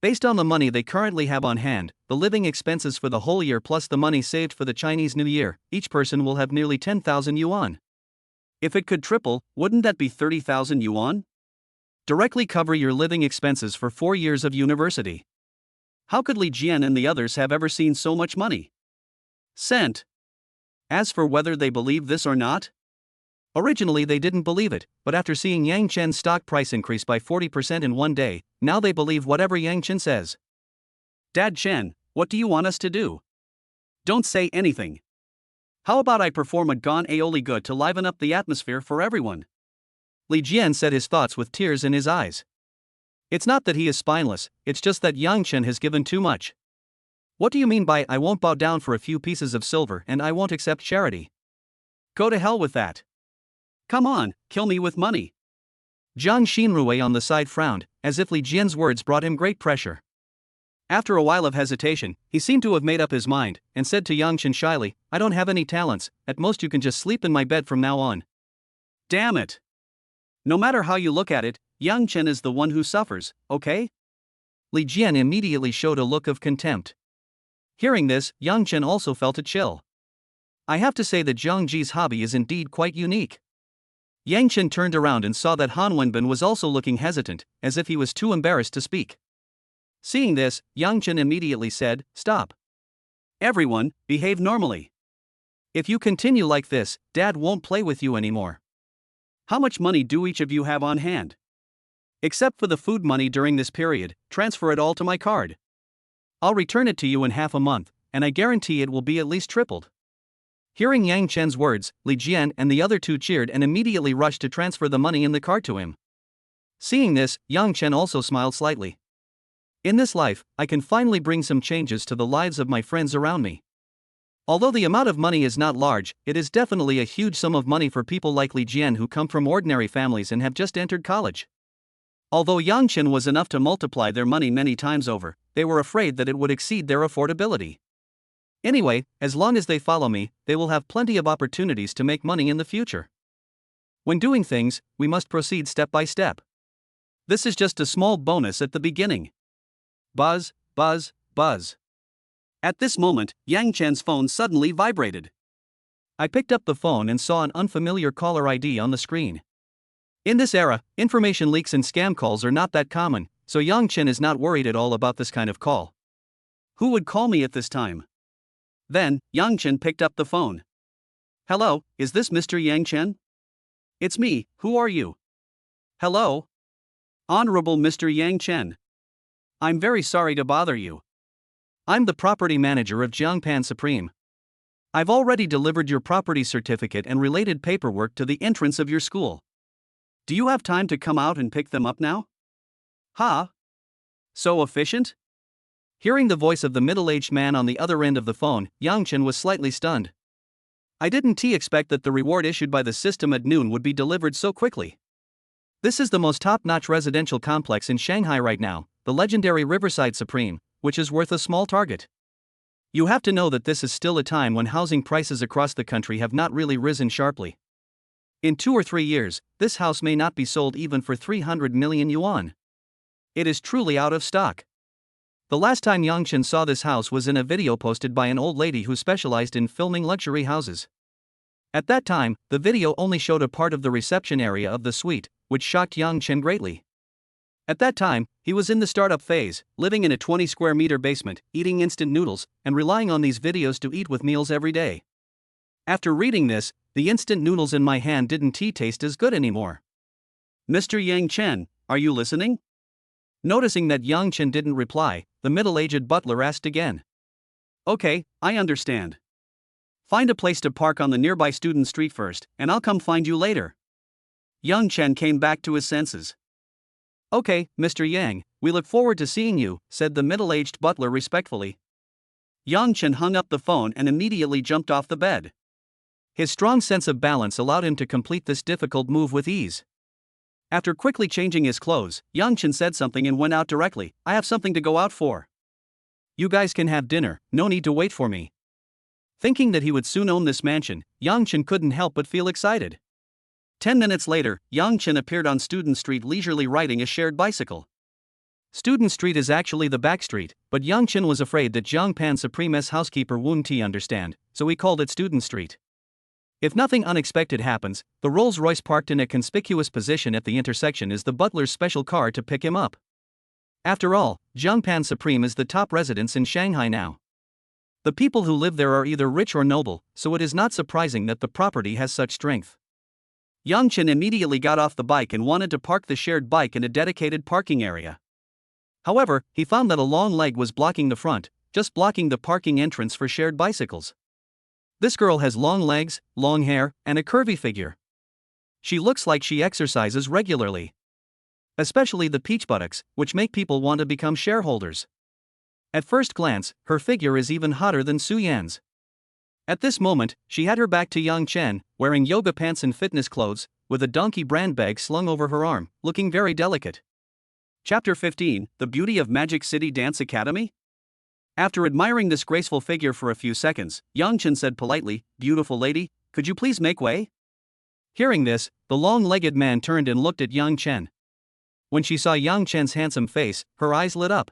A: Based on the money they currently have on hand, the living expenses for the whole year plus the money saved for the Chinese New Year, each person will have nearly 10,000 yuan. If it could triple, wouldn't that be 30,000 yuan? Directly cover your living expenses for 4 years of university. How could Li Jian and the others have ever seen so much money? Sent. As for whether they believe this or not, originally they didn't believe it, but after seeing Yang Chen's stock price increase by 40% in one day, now they believe whatever Yang Chen says. Dad Chen, what do you want us to do? Don't say anything. How about I perform a gone aioli good to liven up the atmosphere for everyone? Li Jian said his thoughts with tears in his eyes. It's not that he is spineless, it's just that Yang Chen has given too much. What do you mean by I won't bow down for a few pieces of silver and I won't accept charity? Go to hell with that. Come on, kill me with money. Zhang Xinrui on the side frowned, as if Li Jian's words brought him great pressure. After a while of hesitation, he seemed to have made up his mind, and said to Yang Chen shyly, I don't have any talents, at most you can just sleep in my bed from now on. Damn it. No matter how you look at it, Yang Chen is the one who suffers, okay? Li Jian immediately showed a look of contempt. Hearing this, Yang Chen also felt a chill. I have to say that Zhang Ji's hobby is indeed quite unique. Yang Chen turned around and saw that Han Wenbin was also looking hesitant, as if he was too embarrassed to speak. Seeing this, Yang Chen immediately said, Stop. Everyone, behave normally. If you continue like this, Dad won't play with you anymore. How much money do each of you have on hand? Except for the food money during this period, transfer it all to my card. I'll return it to you in half a month, and I guarantee it will be at least tripled. Hearing Yang Chen's words, Li Jian and the other two cheered and immediately rushed to transfer the money in the card to him. Seeing this, Yang Chen also smiled slightly. In this life, I can finally bring some changes to the lives of my friends around me. Although the amount of money is not large, it is definitely a huge sum of money for people like Li Jian who come from ordinary families and have just entered college. Although Yang Chen was enough to multiply their money many times over, they were afraid that it would exceed their affordability. Anyway, as long as they follow me, they will have plenty of opportunities to make money in the future. When doing things, we must proceed step by step. This is just a small bonus at the beginning. Buzz, buzz, buzz. At this moment, Yang Chen's phone suddenly vibrated. I picked up the phone and saw an unfamiliar caller ID on the screen. In this era, information leaks and scam calls are not that common, so Yang Chen is not worried at all about this kind of call. Who would call me at this time? Then, Yang Chen picked up the phone. Hello, is this Mr. Yang Chen? It's me, who are you? Hello? Honorable Mr. Yang Chen. I'm very sorry to bother you. I'm the property manager of Jiangpan Supreme. I've already delivered your property certificate and related paperwork to the entrance of your school. Do you have time to come out and pick them up now? Huh? So efficient? Hearing the voice of the middle-aged man on the other end of the phone, Yang Chen was slightly stunned. I didn't expect that the reward issued by the system at noon would be delivered so quickly. This is the most top-notch residential complex in Shanghai right now, the legendary Riverside Supreme, which is worth a small target. You have to know that this is still a time when housing prices across the country have not really risen sharply. In 2 or 3 years, this house may not be sold even for 300 million yuan. It is truly out of stock. The last time Yang Chen saw this house was in a video posted by an old lady who specialized in filming luxury houses. At that time, the video only showed a part of the reception area of the suite, which shocked Yang Chen greatly. At that time, he was in the startup phase, living in a 20 square meter basement, eating instant noodles, and relying on these videos to eat with meals every day. After reading this, the instant noodles in my hand didn't taste as good anymore. Mr. Yang Chen, are you listening? Noticing that Yang Chen didn't reply, the middle-aged butler asked again. Okay, I understand. Find a place to park on the nearby student street first, and I'll come find you later. Yang Chen came back to his senses. Okay, Mr. Yang, we look forward to seeing you, said the middle-aged butler respectfully. Yang Chen hung up the phone and immediately jumped off the bed. His strong sense of balance allowed him to complete this difficult move with ease. After quickly changing his clothes, Yang Chen said something and went out directly. I have something to go out for. You guys can have dinner, no need to wait for me. Thinking that he would soon own this mansion, Yang Chen couldn't help but feel excited. 10 minutes later, Yang Chen appeared on Student Street leisurely riding a shared bicycle. Student Street is actually the back street, but Yang Chen was afraid that Zhang Pan Supreme's housekeeper wouldn't understand, so he called it Student Street. If nothing unexpected happens, the Rolls-Royce parked in a conspicuous position at the intersection is the butler's special car to pick him up. After all, Zhang Pan Supreme is the top residence in Shanghai now. The people who live there are either rich or noble, so it is not surprising that the property has such strength. Yang Chen immediately got off the bike and wanted to park the shared bike in a dedicated parking area. However, he found that a long leg was blocking the front, just blocking the parking entrance for shared bicycles. This girl has long legs, long hair, and a curvy figure. She looks like she exercises regularly. Especially the peach buttocks, which make people want to become shareholders. At first glance, her figure is even hotter than Su Yan's. At this moment, she had her back to Yang Chen, wearing yoga pants and fitness clothes, with a donkey brand bag slung over her arm, looking very delicate. Chapter 15, The Beauty of Magic City Dance Academy? After admiring this graceful figure for a few seconds, Yang Chen said politely, "Beautiful lady, could you please make way?" Hearing this, the long-legged man turned and looked at Yang Chen. When she saw Yang Chen's handsome face, her eyes lit up.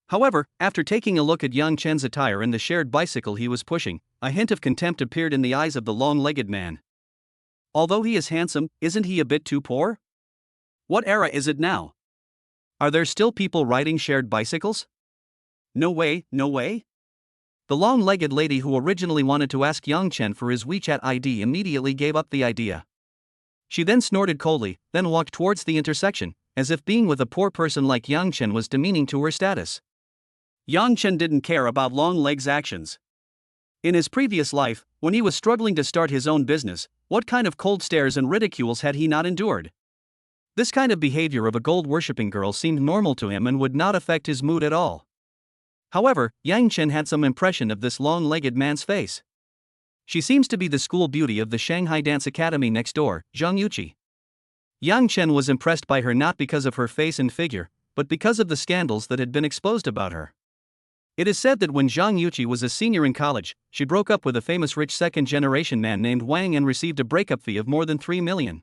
A: However, after taking a look at Yang Chen's attire and the shared bicycle he was pushing, a hint of contempt appeared in the eyes of the long-legged man. Although he is handsome, isn't he a bit too poor? What era is it now? Are there still people riding shared bicycles? No way, no way. The long-legged lady who originally wanted to ask Yang Chen for his WeChat ID immediately gave up the idea. She then snorted coldly, then walked towards the intersection, as if being with a poor person like Yang Chen was demeaning to her status. Yang Chen didn't care about Long Leg's actions. In his previous life, when he was struggling to start his own business, what kind of cold stares and ridicules had he not endured? This kind of behavior of a gold-worshipping girl seemed normal to him and would not affect his mood at all. However, Yang Chen had some impression of this long-legged man's face. She seems to be the school beauty of the Shanghai Dance Academy next door, Zhang Yuqi. Yang Chen was impressed by her not because of her face and figure, but because of the scandals that had been exposed about her. It is said that when Zhang Yuqi was a senior in college, she broke up with a famous rich second-generation man named Wang and received a breakup fee of more than 3 million.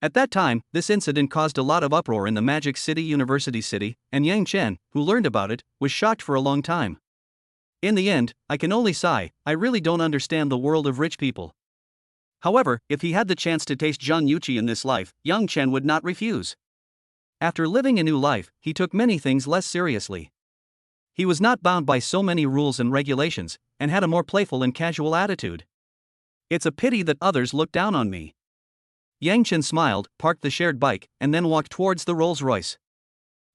A: At that time, this incident caused a lot of uproar in the Magic City University City, and Yang Chen, who learned about it, was shocked for a long time. In the end, I can only sigh, I really don't understand the world of rich people. However, if he had the chance to taste Zhang Yuqi in this life, Yang Chen would not refuse. After living a new life, he took many things less seriously. He was not bound by so many rules and regulations, and had a more playful and casual attitude. It's a pity that others look down on me. Yang Chen smiled, parked the shared bike, and then walked towards the Rolls-Royce.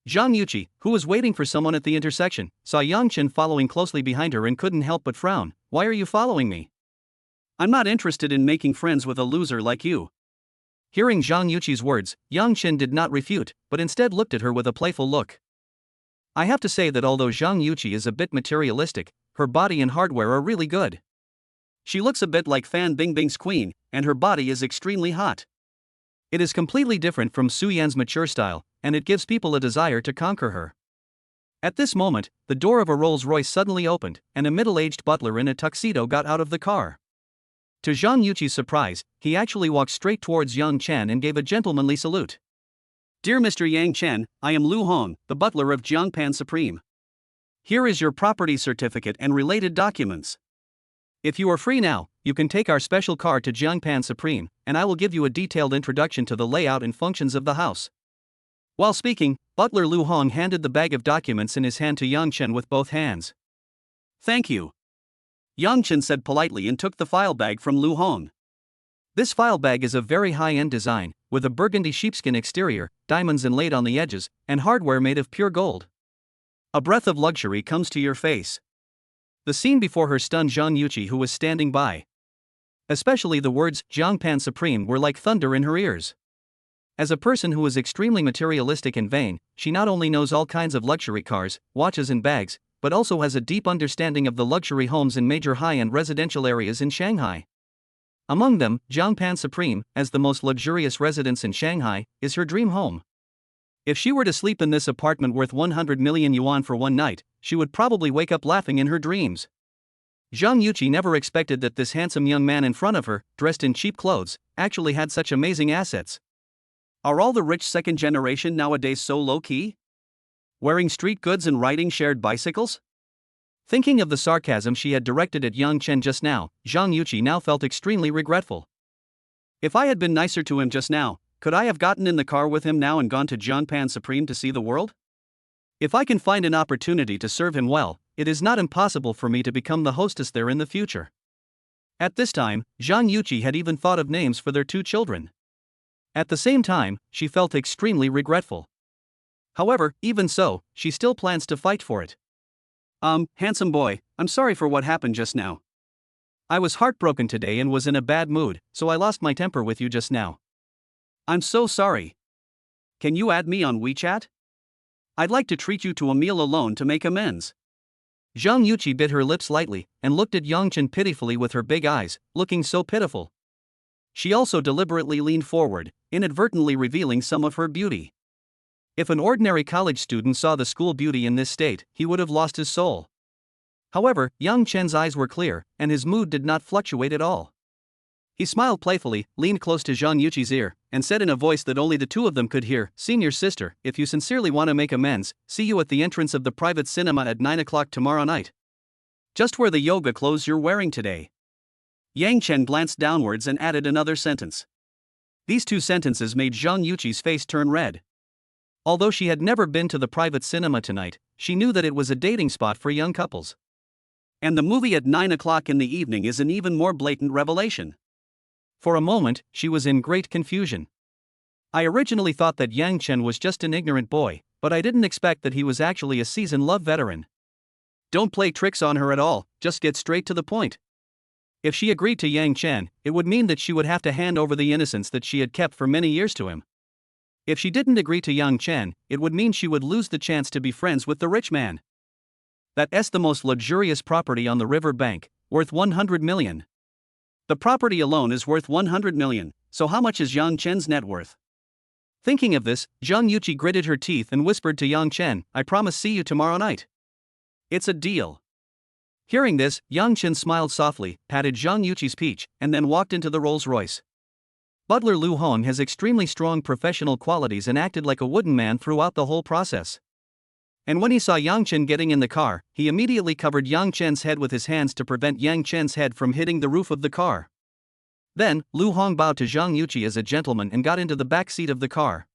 A: Zhang Yuqi, who was waiting for someone at the intersection, saw Yang Chen following closely behind her and couldn't help but frown. "Why are you following me? I'm not interested in making friends with a loser like you." Hearing Zhang Yuqi's words, Yang Chen did not refute, but instead looked at her with a playful look. I have to say that although Zhang Yuqi is a bit materialistic, her body and hardware are really good. She looks a bit like Fan Bingbing's queen, and her body is extremely hot. It is completely different from Su Yan's mature style, and it gives people a desire to conquer her. At this moment, the door of a Rolls-Royce suddenly opened, and a middle-aged butler in a tuxedo got out of the car. To Zhang Yuqi's surprise, he actually walked straight towards Yang Chen and gave a gentlemanly salute. "Dear Mr. Yang Chen, I am Lu Hong, the butler of Zhang Pan Supreme. Here is your property certificate and related documents. If you are free now, you can take our special car to Zhang Pan Supreme, and I will give you a detailed introduction to the layout and functions of the house." While speaking, Butler Lu Hong handed the bag of documents in his hand to Yang Chen with both hands. "Thank you." Yang Chen said politely and took the file bag from Lu Hong. This file bag is of very high-end design, with a burgundy sheepskin exterior, diamonds inlaid on the edges, and hardware made of pure gold. A breath of luxury comes to your face. The scene before her stunned Zhang Yuqi, who was standing by. Especially the words "Zhang Pan Supreme" were like thunder in her ears. As a person who is extremely materialistic and vain, she not only knows all kinds of luxury cars, watches and bags, but also has a deep understanding of the luxury homes in major high-end residential areas in Shanghai. Among them, Jiangpan Supreme, as the most luxurious residence in Shanghai, is her dream home. If she were to sleep in this apartment worth 100 million yuan for one night, she would probably wake up laughing in her dreams. Zhang Yuqi never expected that this handsome young man in front of her, dressed in cheap clothes, actually had such amazing assets. Are all the rich second generation nowadays so low-key? Wearing street goods and riding shared bicycles? Thinking of the sarcasm she had directed at Yang Chen just now, Zhang Yuqi now felt extremely regretful. If I had been nicer to him just now, could I have gotten in the car with him now and gone to Jiangpan Supreme to see the world? If I can find an opportunity to serve him well, it is not impossible for me to become the hostess there in the future. At this time, Zhang Yuqi had even thought of names for their two children. At the same time, she felt extremely regretful. However, even so, she still plans to fight for it. Handsome boy, I'm sorry for what happened just now. I was heartbroken today and was in a bad mood, so I lost my temper with you just now. I'm so sorry. Can you add me on WeChat? I'd like to treat you to a meal alone to make amends. Zhang Yuqi bit her lips lightly and looked at Yang Chen pitifully with her big eyes, looking so pitiful. She also deliberately leaned forward, inadvertently revealing some of her beauty. If an ordinary college student saw the school beauty in this state, he would have lost his soul. However, Yang Chen's eyes were clear, and his mood did not fluctuate at all. He smiled playfully, leaned close to Zhang Yuqi's ear, and said in a voice that only the two of them could hear, "Senior sister, if you sincerely want to make amends, see you at the entrance of the private cinema at 9 o'clock tomorrow night. Just wear the yoga clothes you're wearing today." Yang Chen glanced downwards and added another sentence. These two sentences made Zhang Yuqi's face turn red. Although she had never been to the private cinema tonight, she knew that it was a dating spot for young couples. And the movie at 9 o'clock in the evening is an even more blatant revelation. For a moment, she was in great confusion. I originally thought that Yang Chen was just an ignorant boy, but I didn't expect that he was actually a seasoned love veteran. Don't play tricks on her at all, just get straight to the point. If she agreed to Yang Chen, it would mean that she would have to hand over the innocence that she had kept for many years to him. If she didn't agree to Yang Chen, it would mean she would lose the chance to be friends with the rich man. That's the most luxurious property on the river bank, worth 100 million. The property alone is worth 100 million, so how much is Yang Chen's net worth? Thinking of this, Zhang Yuqi gritted her teeth and whispered to Yang Chen, "I promise see you tomorrow night. It's a deal." Hearing this, Yang Chen smiled softly, patted Zhang Yuqi's peach, and then walked into the Rolls-Royce. Butler Lu Hong has extremely strong professional qualities and acted like a wooden man throughout the whole process. And when he saw Yang Chen getting in the car, he immediately covered Yang Chen's head with his hands to prevent Yang Chen's head from hitting the roof of the car. Then, Lu Hong bowed to Zhang Yuqi as a gentleman and got into the back seat of the car.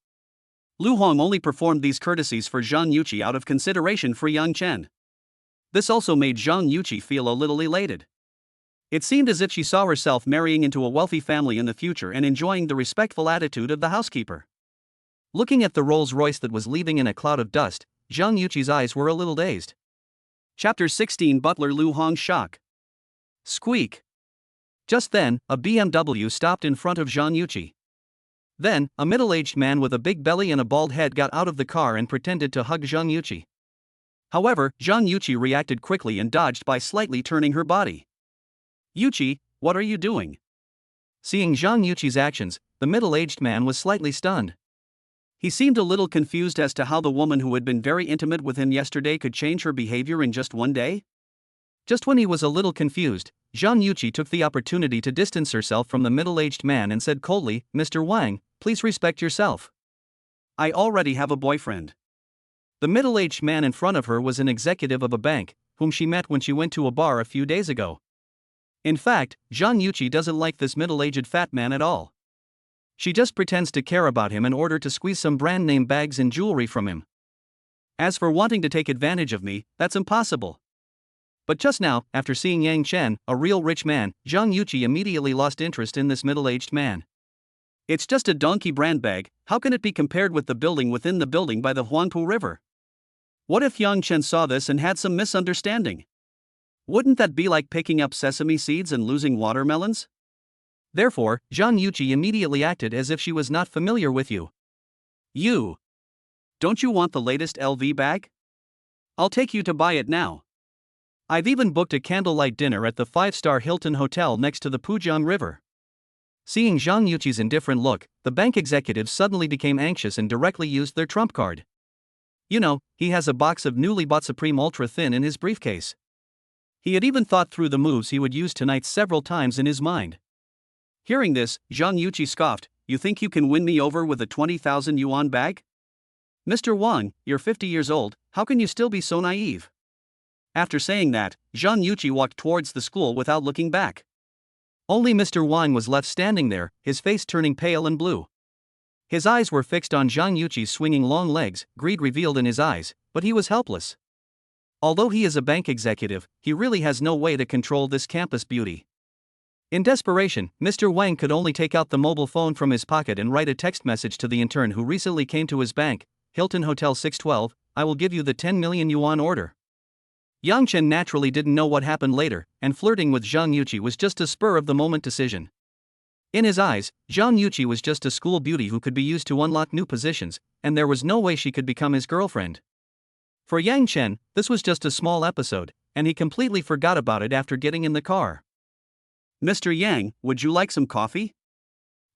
A: Lu Hong only performed these courtesies for Zhang Yuqi out of consideration for Yang Chen. This also made Zhang Yuqi feel a little elated. It seemed as if she saw herself marrying into a wealthy family in the future and enjoying the respectful attitude of the housekeeper. Looking at the Rolls-Royce that was leaving in a cloud of dust, Zhang Yuqi's eyes were a little dazed. Chapter 16 Butler Lu Hong's shock. Squeak. Just then, a BMW stopped in front of Zhang Yuqi. Then, a middle-aged man with a big belly and a bald head got out of the car and pretended to hug Zhang Yuqi. However, Zhang Yuqi reacted quickly and dodged by slightly turning her body. "Yuqi, what are you doing?" Seeing Zhang Yuqi's actions, the middle-aged man was slightly stunned. He seemed a little confused as to how the woman who had been very intimate with him yesterday could change her behavior in just one day. Just when he was a little confused, Zhang Yuqi took the opportunity to distance herself from the middle-aged man and said coldly, "Mr. Wang, please respect yourself. I already have a boyfriend." The middle-aged man in front of her was an executive of a bank, whom she met when she went to a bar a few days ago. In fact, Zhang Yuqi doesn't like this middle-aged fat man at all. She just pretends to care about him in order to squeeze some brand-name bags and jewelry from him. As for wanting to take advantage of me, that's impossible. But just now, after seeing Yang Chen, a real rich man, Zhang Yuqi immediately lost interest in this middle-aged man. It's just a donkey brand bag, how can it be compared with the building within the building by the Huangpu River? What if Yang Chen saw this and had some misunderstanding? Wouldn't that be like picking up sesame seeds and losing watermelons? Therefore, Zhang Yuqi immediately acted as if she was not familiar with you. "You. Don't you want the latest LV bag? I'll take you to buy it now. I've even booked a candlelight dinner at the 5-star Hilton Hotel next to the Pujiang River. Seeing Zhang Yuqi's indifferent look, the bank executives suddenly became anxious and directly used their trump card. You know, he has a box of newly bought Supreme Ultra Thin in his briefcase. He had even thought through the moves he would use tonight several times in his mind. Hearing this, Zhang Yuqi scoffed, "You think you can win me over with a 20,000 yuan bag? Mr. Wang, you're 50 years old, how can you still be so naive?" After saying that, Zhang Yuqi walked towards the school without looking back. Only Mr. Wang was left standing there, his face turning pale and blue. His eyes were fixed on Zhang Yuqi's swinging long legs, greed revealed in his eyes, but he was helpless. Although he is a bank executive, he really has no way to control this campus beauty. In desperation, Mr. Wang could only take out the mobile phone from his pocket and write a text message to the intern who recently came to his bank, Hilton Hotel 612, "I will give you the 10 million yuan order." Yang Chen naturally didn't know what happened later, and flirting with Zhang Yuqi was just a spur-of-the-moment decision. In his eyes, Zhang Yuqi was just a school beauty who could be used to unlock new positions, and there was no way she could become his girlfriend. For Yang Chen, this was just a small episode, and he completely forgot about it after getting in the car. "Mr. Yang, would you like some coffee?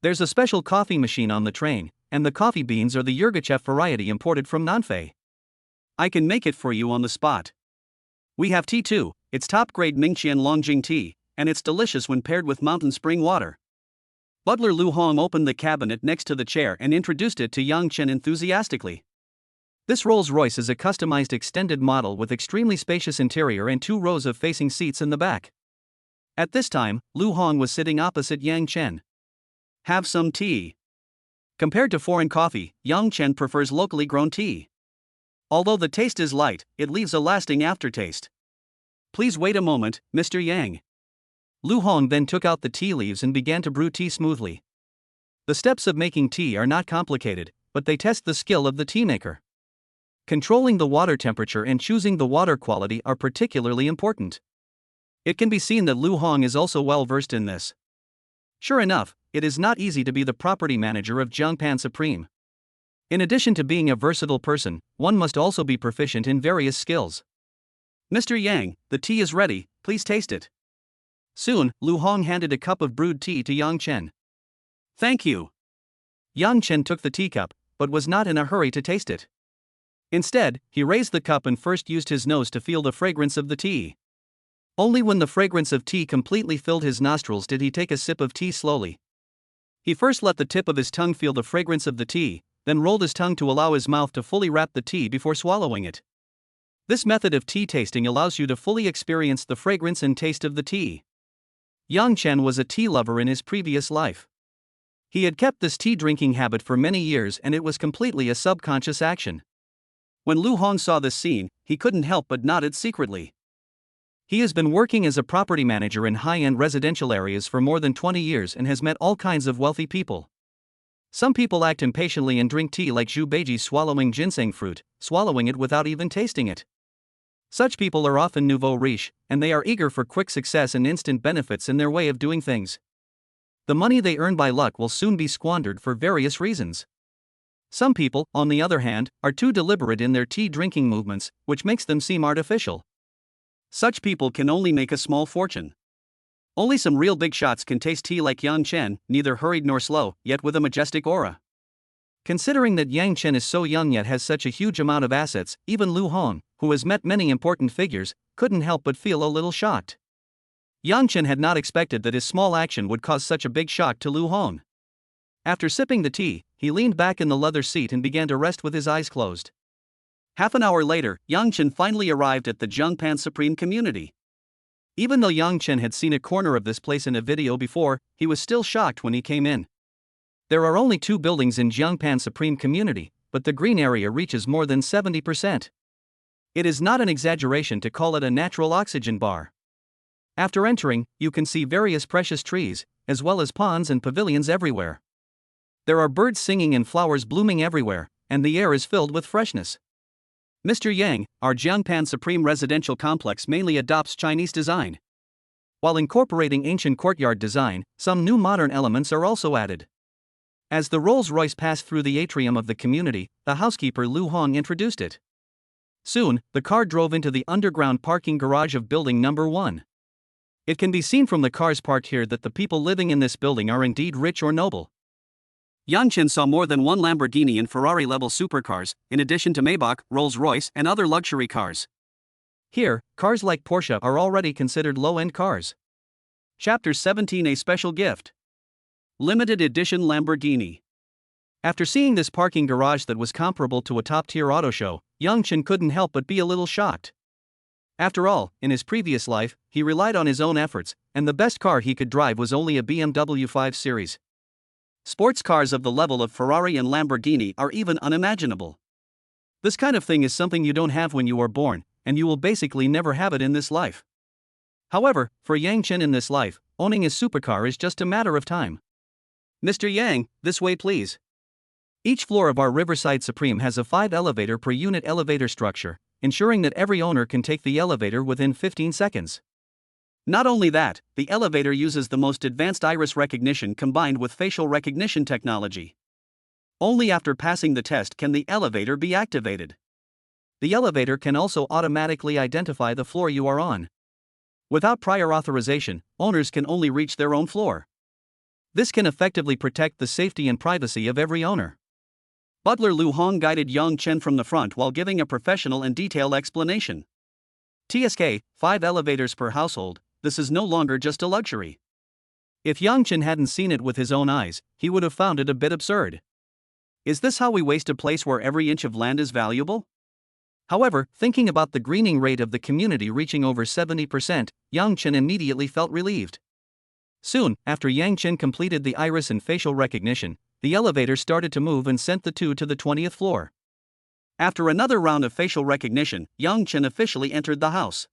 A: There's a special coffee machine on the train, and the coffee beans are the Yirgachef variety imported from Nanfei. I can make it for you on the spot. We have tea too, it's top-grade Mingqian Longjing tea, and it's delicious when paired with mountain spring water." Butler Lu Hong opened the cabinet next to the chair and introduced it to Yang Chen enthusiastically. This Rolls-Royce is a customized extended model with extremely spacious interior and 2 rows of facing seats in the back. At this time, Lu Hong was sitting opposite Yang Chen. "Have some tea." Compared to foreign coffee, Yang Chen prefers locally grown tea. Although the taste is light, it leaves a lasting aftertaste. "Please wait a moment, Mr. Yang." Lu Hong then took out the tea leaves and began to brew tea smoothly. The steps of making tea are not complicated, but they test the skill of the tea maker. Controlling the water temperature and choosing the water quality are particularly important. It can be seen that Lu Hong is also well versed in this. Sure enough, it is not easy to be the property manager of Jiangpan Supreme. In addition to being a versatile person, one must also be proficient in various skills. "Mr. Yang, the tea is ready, please taste it." Soon, Lu Hong handed a cup of brewed tea to Yang Chen. "Thank you." Yang Chen took the teacup, but was not in a hurry to taste it. Instead, he raised the cup and first used his nose to feel the fragrance of the tea. Only when the fragrance of tea completely filled his nostrils did he take a sip of tea slowly. He first let the tip of his tongue feel the fragrance of the tea, then rolled his tongue to allow his mouth to fully wrap the tea before swallowing it. This method of tea tasting allows you to fully experience the fragrance and taste of the tea. Yang Chen was a tea lover in his previous life. He had kept this tea drinking habit for many years and it was completely a subconscious action. When Lu Hong saw this scene, he couldn't help but nodded secretly. He has been working as a property manager in high-end residential areas for more than 20 years and has met all kinds of wealthy people. Some people act impatiently and drink tea like Zhu Beiji swallowing ginseng fruit, swallowing it without even tasting it. Such people are often nouveau riche, and they are eager for quick success and instant benefits in their way of doing things. The money they earn by luck will soon be squandered for various reasons. Some people, on the other hand, are too deliberate in their tea drinking movements, which makes them seem artificial. Such people can only make a small fortune. Only some real big shots can taste tea like Yang Chen, neither hurried nor slow, yet with a majestic aura. Considering that Yang Chen is so young yet has such a huge amount of assets, even Lu Hong, who has met many important figures, couldn't help but feel a little shocked. Yang Chen had not expected that his small action would cause such a big shock to Lu Hong. After sipping the tea, he leaned back in the leather seat and began to rest with his eyes closed. Half an hour later, Yang Chen finally arrived at the Jiangpan Supreme community. Even though Yang Chen had seen a corner of this place in a video before, he was still shocked when he came in. There are only 2 buildings in Jiangpan Supreme community, but the green area reaches more than 70%. It is not an exaggeration to call it a natural oxygen bar. After entering, you can see various precious trees, as well as ponds and pavilions everywhere. There are birds singing and flowers blooming everywhere, and the air is filled with freshness. Mr. Yang, our Jiangpan Supreme residential complex mainly adopts Chinese design. While incorporating ancient courtyard design, some new modern elements are also added. As the Rolls-Royce passed through the atrium of the community, the housekeeper Lu Hong introduced it. Soon, the car drove into the underground parking garage of building number 1. It can be seen from the cars parked here that the people living in this building are indeed rich or noble. Yang Chen saw more than one Lamborghini and Ferrari-level supercars, in addition to Maybach, Rolls-Royce, and other luxury cars. Here, cars like Porsche are already considered low-end cars. Chapter 17: A Special Gift. Limited Edition Lamborghini. After seeing this parking garage that was comparable to a top-tier auto show, Yang Chen couldn't help but be a little shocked. After all, in his previous life, he relied on his own efforts, and the best car he could drive was only a BMW 5 Series. Sports cars of the level of Ferrari and Lamborghini are even unimaginable. This kind of thing is something you don't have when you are born, and you will basically never have it in this life. However, for Yang Chen in this life, owning a supercar is just a matter of time. Mr. Yang, this way please. Each floor of our Riverside Supreme has a 5-elevator per unit elevator structure, ensuring that every owner can take the elevator within 15 seconds. Not only that, the elevator uses the most advanced iris recognition combined with facial recognition technology. Only after passing the test can the elevator be activated. The elevator can also automatically identify the floor you are on. Without prior authorization, owners can only reach their own floor. This can effectively protect the safety and privacy of every owner. Butler Lu Hong guided Yang Chen from the front while giving a professional and detailed explanation. TSK, 5 elevators per household, this is no longer just a luxury. If Yang Chen hadn't seen it with his own eyes, he would have found it a bit absurd. Is this how we waste a place where every inch of land is valuable? However, thinking about the greening rate of the community reaching over 70%, Yang Chen immediately felt relieved. Soon, after Yang Chen completed the iris and facial recognition, the elevator started to move and sent the two to the 20th floor. After another round of facial recognition, Yang Chen officially entered the house.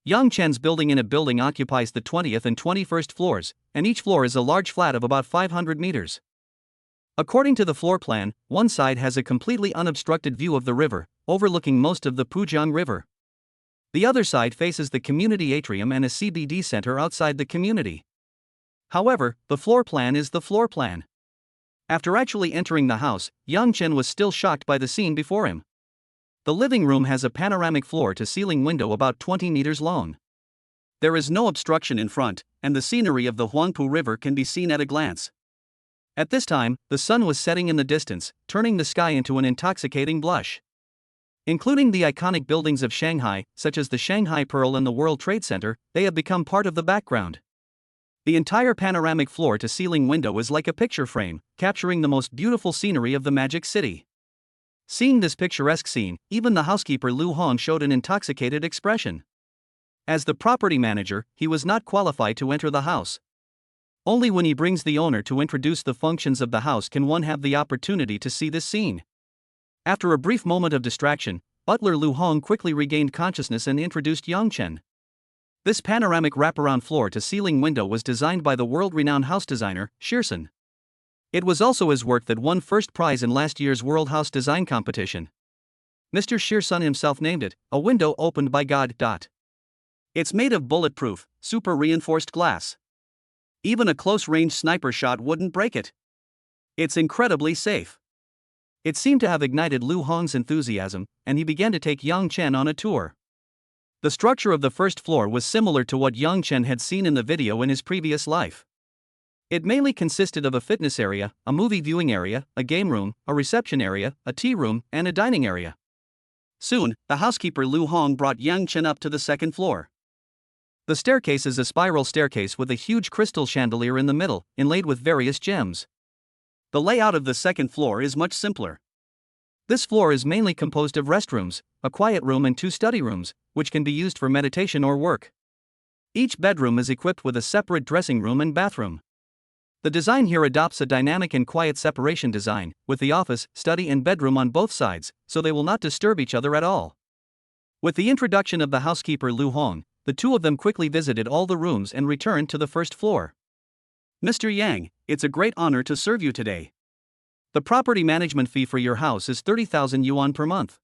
A: Yang Chen's building in a building occupies the 20th and 21st floors, and each floor is a large flat of about 500 meters. According to the floor plan, one side has a completely unobstructed view of the river, overlooking most of the Pujiang River. The other side faces the community atrium and a CBD center outside the community. However, the floor plan is the floor plan. After actually entering the house, Yang Chen was still shocked by the scene before him. The living room has a panoramic floor-to-ceiling window about 20 meters long. There is no obstruction in front, and the scenery of the Huangpu River can be seen at a glance. At this time, the sun was setting in the distance, turning the sky into an intoxicating blush. Including the iconic buildings of Shanghai, such as the Shanghai Pearl and the World Trade Center, they have become part of the background. The entire panoramic floor-to-ceiling window is like a picture frame, capturing the most beautiful scenery of the Magic City. Seeing this picturesque scene, even the housekeeper Lu Hong showed an intoxicated expression. As the property manager, he was not qualified to enter the house. Only when he brings the owner to introduce the functions of the house can one have the opportunity to see this scene. After a brief moment of distraction, Butler Lu Hong quickly regained consciousness and introduced Yang Chen. This panoramic wraparound floor-to-ceiling window was designed by the world-renowned house designer, Shearson. It was also his work that won first prize in last year's World House Design Competition. Mr. Shearson himself named it, a window opened by God. It's made of bulletproof, super-reinforced glass. Even a close-range sniper shot wouldn't break it. It's incredibly safe. It seemed to have ignited Lu Hong's enthusiasm, and he began to take Yang Chen on a tour. The structure of the first floor was similar to what Yang Chen had seen in the video in his previous life. It mainly consisted of a fitness area, a movie viewing area, a game room, a reception area, a tea room, and a dining area. Soon, the housekeeper Lu Hong brought Yang Chen up to the second floor. The staircase is a spiral staircase with a huge crystal chandelier in the middle, inlaid with various gems. The layout of the second floor is much simpler. This floor is mainly composed of restrooms, a quiet room and 2 study rooms, which can be used for meditation or work. Each bedroom is equipped with a separate dressing room and bathroom. The design here adopts a dynamic and quiet separation design, with the office, study and bedroom on both sides, so they will not disturb each other at all. With the introduction of the housekeeper Lu Hong, the two of them quickly visited all the rooms and returned to the first floor. Mr. Yang, it's a great honor to serve you today. The property management fee for your house is 30,000 yuan per month.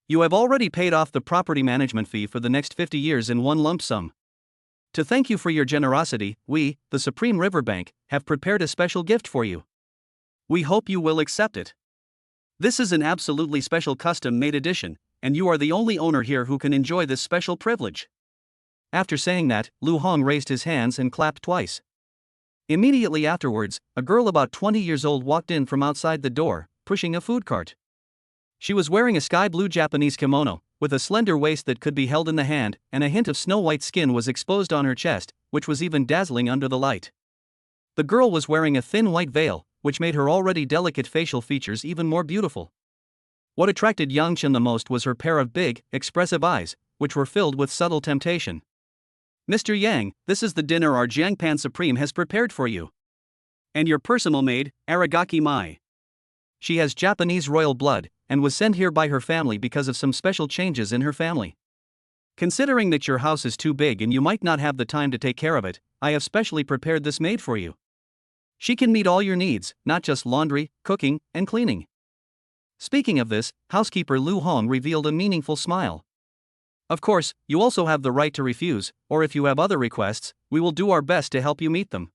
A: You have already paid off the property management fee for the next 50 years in one lump sum. To thank you for your generosity, we, the Supreme River Bank, have prepared a special gift for you. We hope you will accept it. This is an absolutely special custom-made edition, and you are the only owner here who can enjoy this special privilege. After saying that, Lu Hong raised his hands and clapped twice. Immediately afterwards, a girl about 20 years old walked in from outside the door, pushing a food cart. She was wearing a sky blue Japanese kimono, with a slender waist that could be held in the hand, and a hint of snow-white skin was exposed on her chest, which was even dazzling under the light. The girl was wearing a thin white veil, which made her already delicate facial features even more beautiful. What attracted Yang Chen the most was her pair of big, expressive eyes, which were filled with subtle temptation. "Mr. Yang, this is the dinner our Jiangpan Supreme has prepared for you. And your personal maid, Aragaki Mai. She has Japanese royal blood, and was sent here by her family because of some special changes in her family. Considering that your house is too big and you might not have the time to take care of it, I have specially prepared this maid for you. She can meet all your needs, not just laundry, cooking, and cleaning." Speaking of this, housekeeper Lu Hong revealed a meaningful smile. "Of course, you also have the right to refuse, or if you have other requests, we will do our best to help you meet them.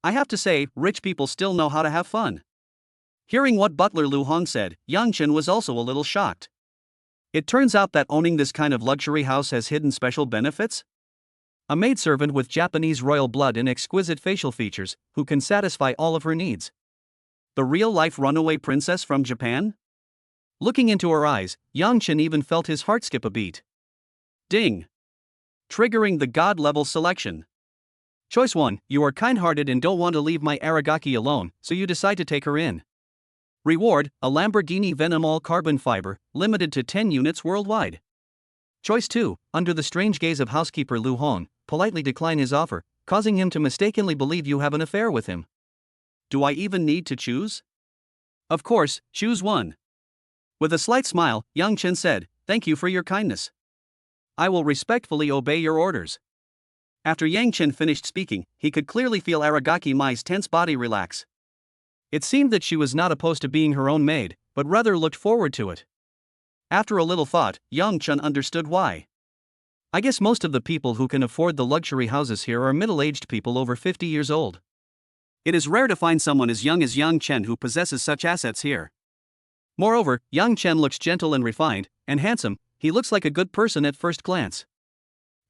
A: I have to say, rich people still know how to have fun." Hearing what butler Lu Hong said, Yang Chen was also a little shocked. It turns out that owning this kind of luxury house has hidden special benefits? A maidservant with Japanese royal blood and exquisite facial features, who can satisfy all of her needs. The real-life runaway princess from Japan? Looking into her eyes, Yang Chen even felt his heart skip a beat. Ding! Triggering the God-level selection. Choice 1, you are kind-hearted and don't want to leave my Aragaki alone, so you decide to take her in. Reward, a Lamborghini Venom all-carbon fiber, limited to 10 units worldwide. Choice 2, under the strange gaze of housekeeper Lu Hong, politely decline his offer, causing him to mistakenly believe you have an affair with him. Do I even need to choose? Of course, choose 1. With a slight smile, Yang Chen said, "Thank you for your kindness. I will respectfully obey your orders." After Yang Chen finished speaking, he could clearly feel Aragaki Mai's tense body relax. It seemed that she was not opposed to being her own maid, but rather looked forward to it. After a little thought, Yang Chen understood why. I guess most of the people who can afford the luxury houses here are middle-aged people over 50 years old. It is rare to find someone as young as Yang Chen who possesses such assets here. Moreover, Yang Chen looks gentle and refined, and handsome. He looks like a good person at first glance.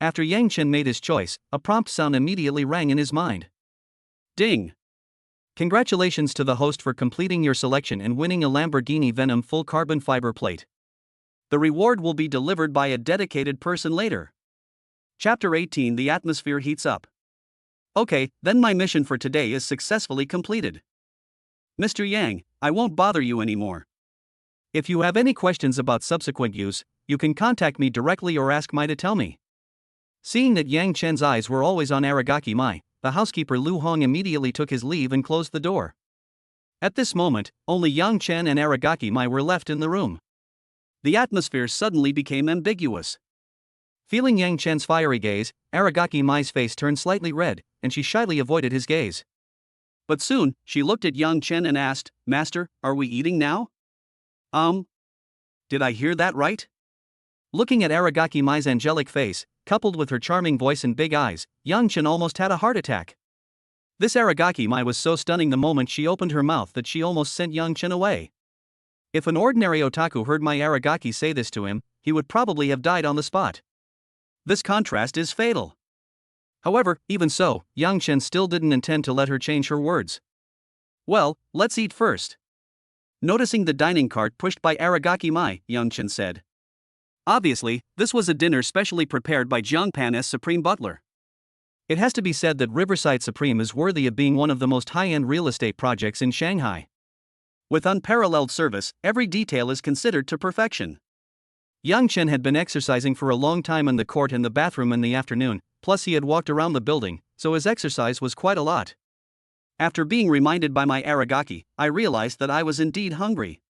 A: After Yang Chen made his choice, a prompt sound immediately rang in his mind. Ding! Congratulations to the host for completing your selection and winning a Lamborghini Venom full carbon fiber plate. The reward will be delivered by a dedicated person later. Chapter 18, The atmosphere heats up. Okay, then my mission for today is successfully completed. Mr. Yang, I won't bother you anymore. If you have any questions about subsequent use, you can contact me directly or ask Mai to tell me. Seeing that Yang Chen's eyes were always on Aragaki Mai, the housekeeper Lu Hong immediately took his leave and closed the door. At this moment, only Yang Chen and Aragaki Mai were left in the room. The atmosphere suddenly became ambiguous. Feeling Yang Chen's fiery gaze, Aragaki Mai's face turned slightly red, and she shyly avoided his gaze. But soon, she looked at Yang Chen and asked, "Master, are we eating now?" Did I hear that right? Looking at Aragaki Mai's angelic face, coupled with her charming voice and big eyes, Yang Chen almost had a heart attack. This Aragaki Mai was so stunning the moment she opened her mouth that she almost sent Yang Chen away. If an ordinary otaku heard my Aragaki say this to him, he would probably have died on the spot. This contrast is fatal. However, even so, Yang Chen still didn't intend to let her change her words. "Well, let's eat first." Noticing the dining cart pushed by Aragaki Mai, Yang Chen said. Obviously, this was a dinner specially prepared by Jiangpan's Supreme Butler. It has to be said that Riverside Supreme is worthy of being one of the most high-end real estate projects in Shanghai. With unparalleled service, every detail is considered to perfection. Yang Chen had been exercising for a long time in the court and the bathroom in the afternoon, plus he had walked around the building, so his exercise was quite a lot. After being reminded by my Aragaki, I realized that I was indeed hungry.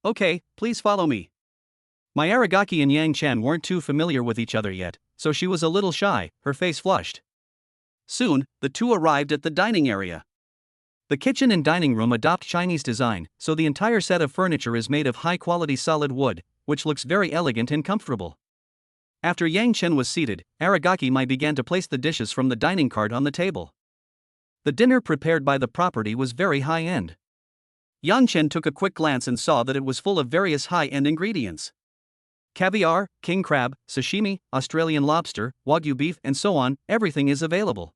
A: Okay, please follow me. My Aragaki and Yang Chen weren't too familiar with each other yet, so she was a little shy, her face flushed. Soon, the two arrived at the dining area. The kitchen and dining room adopt Chinese design, so the entire set of furniture is made of high-quality solid wood, which looks very elegant and comfortable. After Yang Chen was seated, Aragaki Mai began to place the dishes from the dining cart on the table. The dinner prepared by the property was very high-end. Yang Chen took a quick glance and saw that it was full of various high-end ingredients. Caviar, king crab, sashimi, Australian lobster, wagyu beef, and so on, everything is available.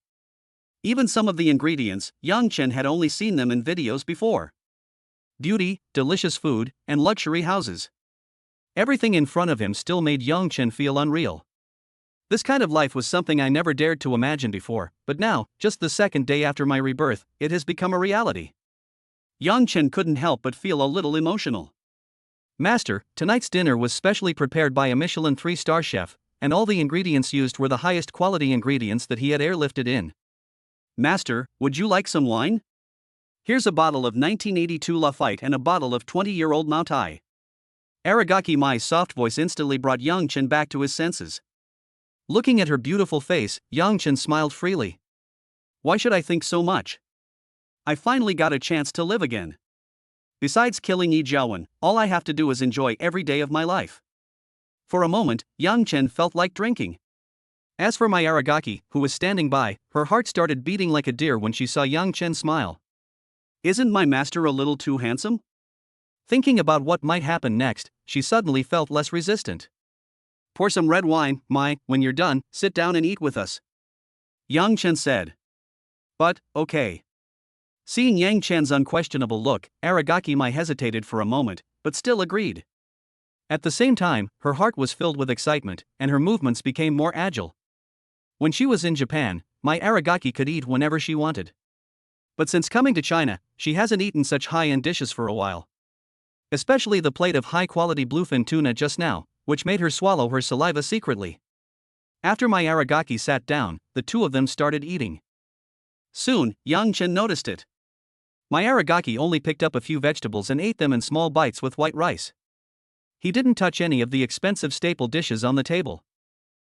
A: Even some of the ingredients, Yang Chen had only seen them in videos before. Beauty, delicious food, and luxury houses. Everything in front of him still made Yang Chen feel unreal. This kind of life was something I never dared to imagine before, but now, just the second day after my rebirth, it has become a reality. Yang Chen couldn't help but feel a little emotional. Master, tonight's dinner was specially prepared by a Michelin 3-star chef, and all the ingredients used were the highest quality ingredients that he had airlifted in. Master, would you like some wine? Here's a bottle of 1982 Lafite and a bottle of 20-year-old Mao Tai. Aragaki Mai's soft voice instantly brought Yang Chen back to his senses. Looking at her beautiful face, Yang Chen smiled freely. Why should I think so much? I finally got a chance to live again. Besides killing Yi Jiawen, all I have to do is enjoy every day of my life. For a moment, Yang Chen felt like drinking. As for my Aragaki, who was standing by, her heart started beating like a deer when she saw Yang Chen smile. Isn't my master a little too handsome? Thinking about what might happen next, she suddenly felt less resistant. Pour some red wine, Mai, when you're done, sit down and eat with us. Yang Chen said. But, okay. Seeing Yang Chen's unquestionable look, Aragaki Mai hesitated for a moment, but still agreed. At the same time, her heart was filled with excitement, and her movements became more agile. When she was in Japan, Mai Aragaki could eat whenever she wanted. But since coming to China, she hasn't eaten such high-end dishes for a while. Especially the plate of high-quality bluefin tuna just now, which made her swallow her saliva secretly. After Mai Aragaki sat down, the two of them started eating. Soon, Yang Chen noticed it. Mai Aragaki only picked up a few vegetables and ate them in small bites with white rice. He didn't touch any of the expensive staple dishes on the table.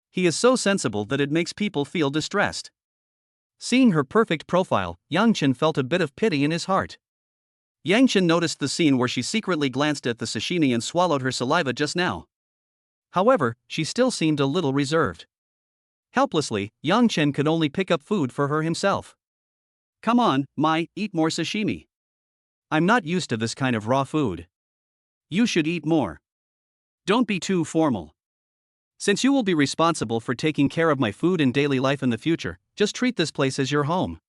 A: He is so sensible that it makes people feel distressed. Seeing her perfect profile, Yang Chen felt a bit of pity in his heart. Yang Chen noticed the scene where she secretly glanced at the sashimi and swallowed her saliva just now. However, she still seemed a little reserved. Helplessly, Yang Chen could only pick up food for her himself. Come on, Mai, eat more sashimi. I'm not used to this kind of raw food. You should eat more. Don't be too formal. Since you will be responsible for taking care of my food and daily life in the future, just treat this place as your home.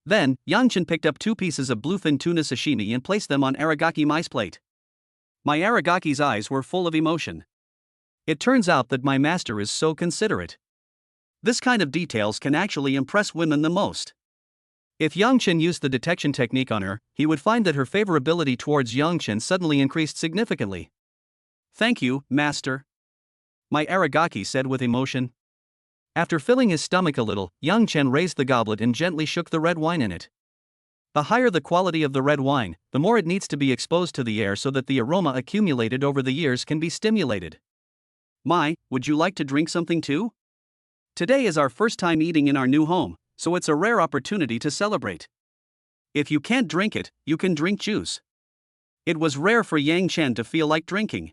A: Then, Yang Chen picked up 2 pieces of bluefin tuna sashimi and placed them on Aragaki Mai's plate. My Aragaki's eyes were full of emotion. It turns out that my master is so considerate. This kind of details can actually impress women the most. If Yang Chen used the detection technique on her, he would find that her favorability towards Yang Chen suddenly increased significantly. Thank you, master. My Aragaki said with emotion. After filling his stomach a little, Yang Chen raised the goblet and gently shook the red wine in it. The higher the quality of the red wine, the more it needs to be exposed to the air so that the aroma accumulated over the years can be stimulated. Mai, would you like to drink something too? Today is our first time eating in our new home, so it's a rare opportunity to celebrate. If you can't drink it, you can drink juice. It was rare for Yang Chen to feel like drinking.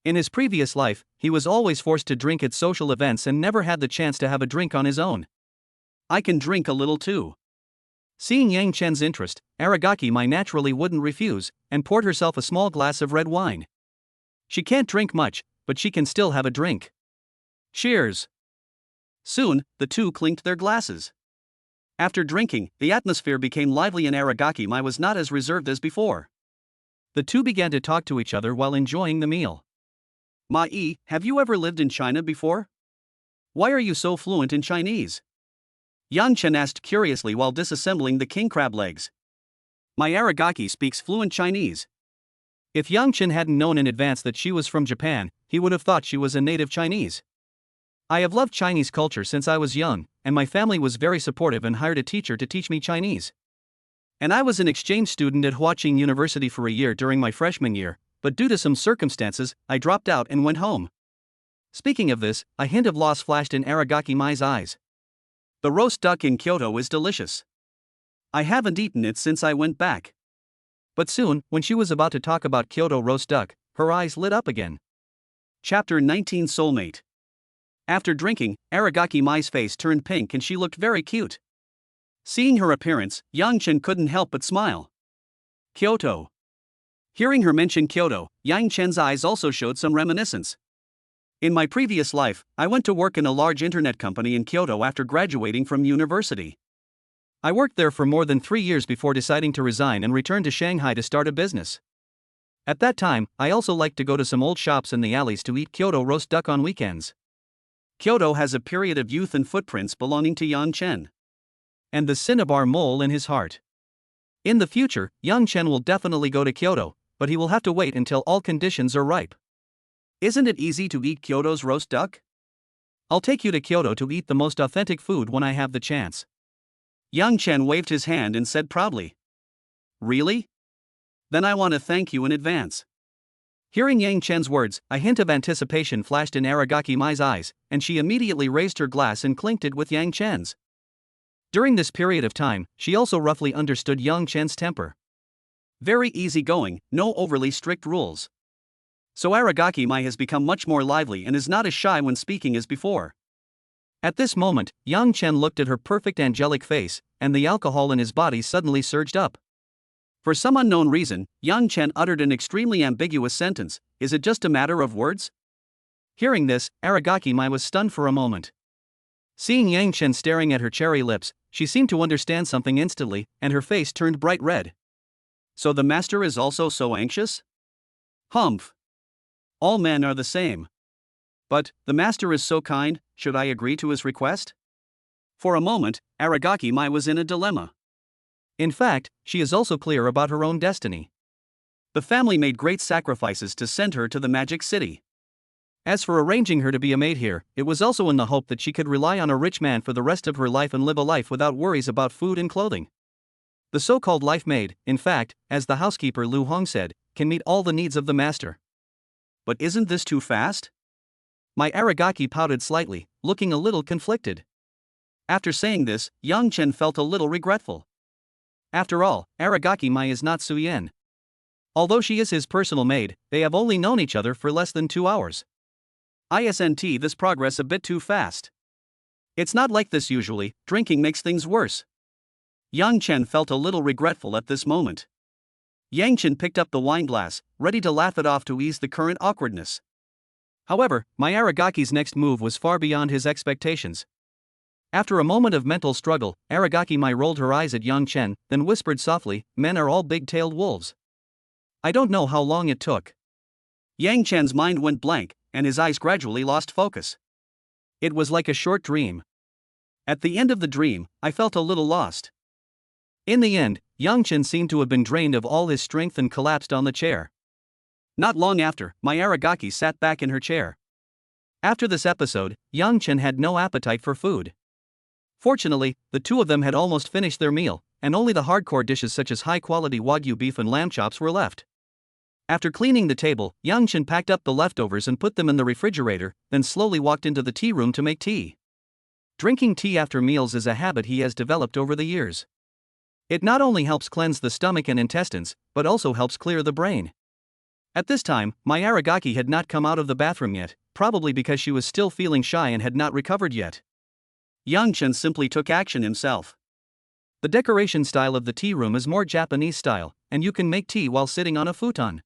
A: In his previous life, he was always forced to drink at social events and never had the chance to have a drink on his own. I can drink a little too. Seeing Yang Chen's interest, Aragaki Mai naturally wouldn't refuse, and poured herself a small glass of red wine. She can't drink much, but she can still have a drink. Cheers! Soon, the two clinked their glasses. After drinking, the atmosphere became lively and Aragaki Mai was not as reserved as before. The two began to talk to each other while enjoying the meal. Mai, have you ever lived in China before? Why are you so fluent in Chinese? Yang Chen asked curiously while disassembling the king crab legs. My Aragaki speaks fluent Chinese. If Yang Chen hadn't known in advance that she was from Japan, he would have thought she was a native Chinese. I have loved Chinese culture since I was young, and my family was very supportive and hired a teacher to teach me Chinese. And I was an exchange student at Huaqing University for a year during my freshman year, but due to some circumstances, I dropped out and went home. Speaking of this, a hint of loss flashed in Aragaki Mai's eyes. The roast duck in Kyoto is delicious. I haven't eaten it since I went back. But soon, when she was about to talk about Kyoto roast duck, her eyes lit up again. Chapter 19 Soulmate. After drinking, Aragaki Mai's face turned pink and she looked very cute. Seeing her appearance, Yang Chen couldn't help but smile. Kyoto. Hearing her mention Kyoto, Yang Chen's eyes also showed some reminiscence. In my previous life, I went to work in a large internet company in Kyoto after graduating from university. I worked there for more than 3 years before deciding to resign and return to Shanghai to start a business. At that time, I also liked to go to some old shops in the alleys to eat Kyoto roast duck on weekends. Kyoto has a period of youth and footprints belonging to Yang Chen. And the cinnabar mole in his heart. In the future, Yang Chen will definitely go to Kyoto, but he will have to wait until all conditions are ripe. Isn't it easy to eat Kyoto's roast duck? I'll take you to Kyoto to eat the most authentic food when I have the chance. Yang Chen waved his hand and said proudly. Really? Then I want to thank you in advance. Hearing Yang Chen's words, a hint of anticipation flashed in Aragaki Mai's eyes, and she immediately raised her glass and clinked it with Yang Chen's. During this period of time, she also roughly understood Yang Chen's temper. Very easygoing, no overly strict rules. So Aragaki Mai has become much more lively and is not as shy when speaking as before. At this moment, Yang Chen looked at her perfect angelic face, and the alcohol in his body suddenly surged up. For some unknown reason, Yang Chen uttered an extremely ambiguous sentence. Is it just a matter of words? Hearing this, Aragaki Mai was stunned for a moment. Seeing Yang Chen staring at her cherry lips, she seemed to understand something instantly, and her face turned bright red. So the master is also so anxious? Humph. All men are the same. But, the master is so kind, should I agree to his request? For a moment, Aragaki Mai was in a dilemma. In fact, she is also clear about her own destiny. The family made great sacrifices to send her to the magic city. As for arranging her to be a maid here, it was also in the hope that she could rely on a rich man for the rest of her life and live a life without worries about food and clothing. The so-called life maid, in fact, as the housekeeper Lu Hong said, can meet all the needs of the master. But isn't this too fast? My Aragaki pouted slightly, looking a little conflicted. After saying this, Yang Chen felt a little regretful. After all, Aragaki Mai is not Su Yen. Although she is his personal maid, they have only known each other for less than 2 hours. Isn't this progress a bit too fast? It's not like this usually, drinking makes things worse. Yang Chen felt a little regretful at this moment. Yang Chen picked up the wine glass, ready to laugh it off to ease the current awkwardness. However, my Aragaki's next move was far beyond his expectations. After a moment of mental struggle, Aragaki Mai rolled her eyes at Yang Chen, then whispered softly, "Men are all big-tailed wolves." I don't know how long it took. Yang Chen's mind went blank, and his eyes gradually lost focus. It was like a short dream. At the end of the dream, I felt a little lost. In the end, Yang Chen seemed to have been drained of all his strength and collapsed on the chair. Not long after, my Aragaki sat back in her chair. After this episode, Yang Chen had no appetite for food. Fortunately, the two of them had almost finished their meal, and only the hardcore dishes such as high-quality Wagyu beef and lamb chops were left. After cleaning the table, Yang Chen packed up the leftovers and put them in the refrigerator, then slowly walked into the tea room to make tea. Drinking tea after meals is a habit he has developed over the years. It not only helps cleanse the stomach and intestines, but also helps clear the brain. At this time, my Aragaki had not come out of the bathroom yet, probably because she was still feeling shy and had not recovered yet. Yang Chen simply took action himself. The decoration style of the tea room is more Japanese style, and you can make tea while sitting on a futon.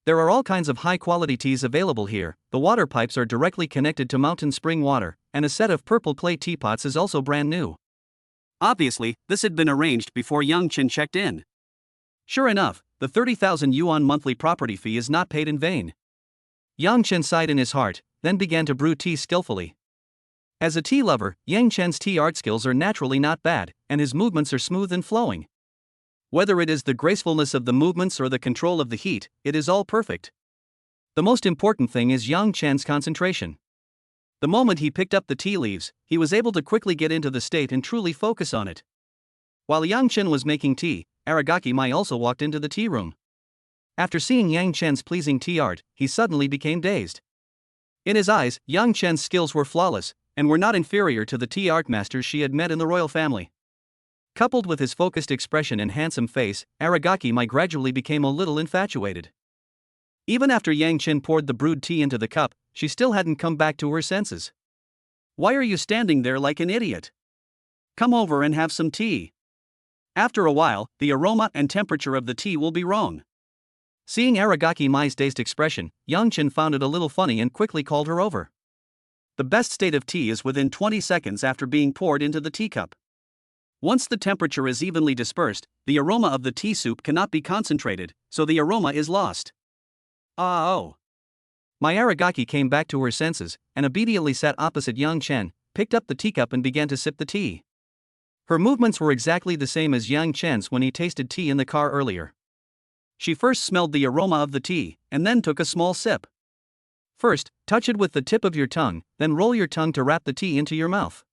A: There are all kinds of high-quality teas available here. The water pipes are directly connected to mountain spring water, and a set of purple clay teapots is also brand new. Obviously, this had been arranged before Yang Chen checked in. Sure enough, the 30,000 yuan monthly property fee is not paid in vain. Yang Chen sighed in his heart, then began to brew tea skillfully. As a tea lover, Yang Chen's tea art skills are naturally not bad, and his movements are smooth and flowing. Whether it is the gracefulness of the movements or the control of the heat, it is all perfect. The most important thing is Yang Chen's concentration. The moment he picked up the tea leaves, he was able to quickly get into the state and truly focus on it. While Yang Chen was making tea, Aragaki Mai also walked into the tea room. After seeing Yang Chen's pleasing tea art, he suddenly became dazed. In his eyes, Yang Chen's skills were flawless, and were not inferior to the tea art masters she had met in the royal family. Coupled with his focused expression and handsome face, Aragaki Mai gradually became a little infatuated. Even after Yang Chen poured the brewed tea into the cup, she still hadn't come back to her senses. "Why are you standing there like an idiot? Come over and have some tea. After a while, the aroma and temperature of the tea will be wrong." Seeing Aragaki Mai's dazed expression, Yang Chen found it a little funny and quickly called her over. The best state of tea is within 20 seconds after being poured into the teacup. Once the temperature is evenly dispersed, the aroma of the tea soup cannot be concentrated, so the aroma is lost. Oh. My Aragaki came back to her senses, and obediently sat opposite Yang Chen, picked up the teacup and began to sip the tea. Her movements were exactly the same as Yang Chen's when he tasted tea in the car earlier. She first smelled the aroma of the tea, and then took a small sip. First, touch it with the tip of your tongue, then roll your tongue to wrap the tea into your mouth.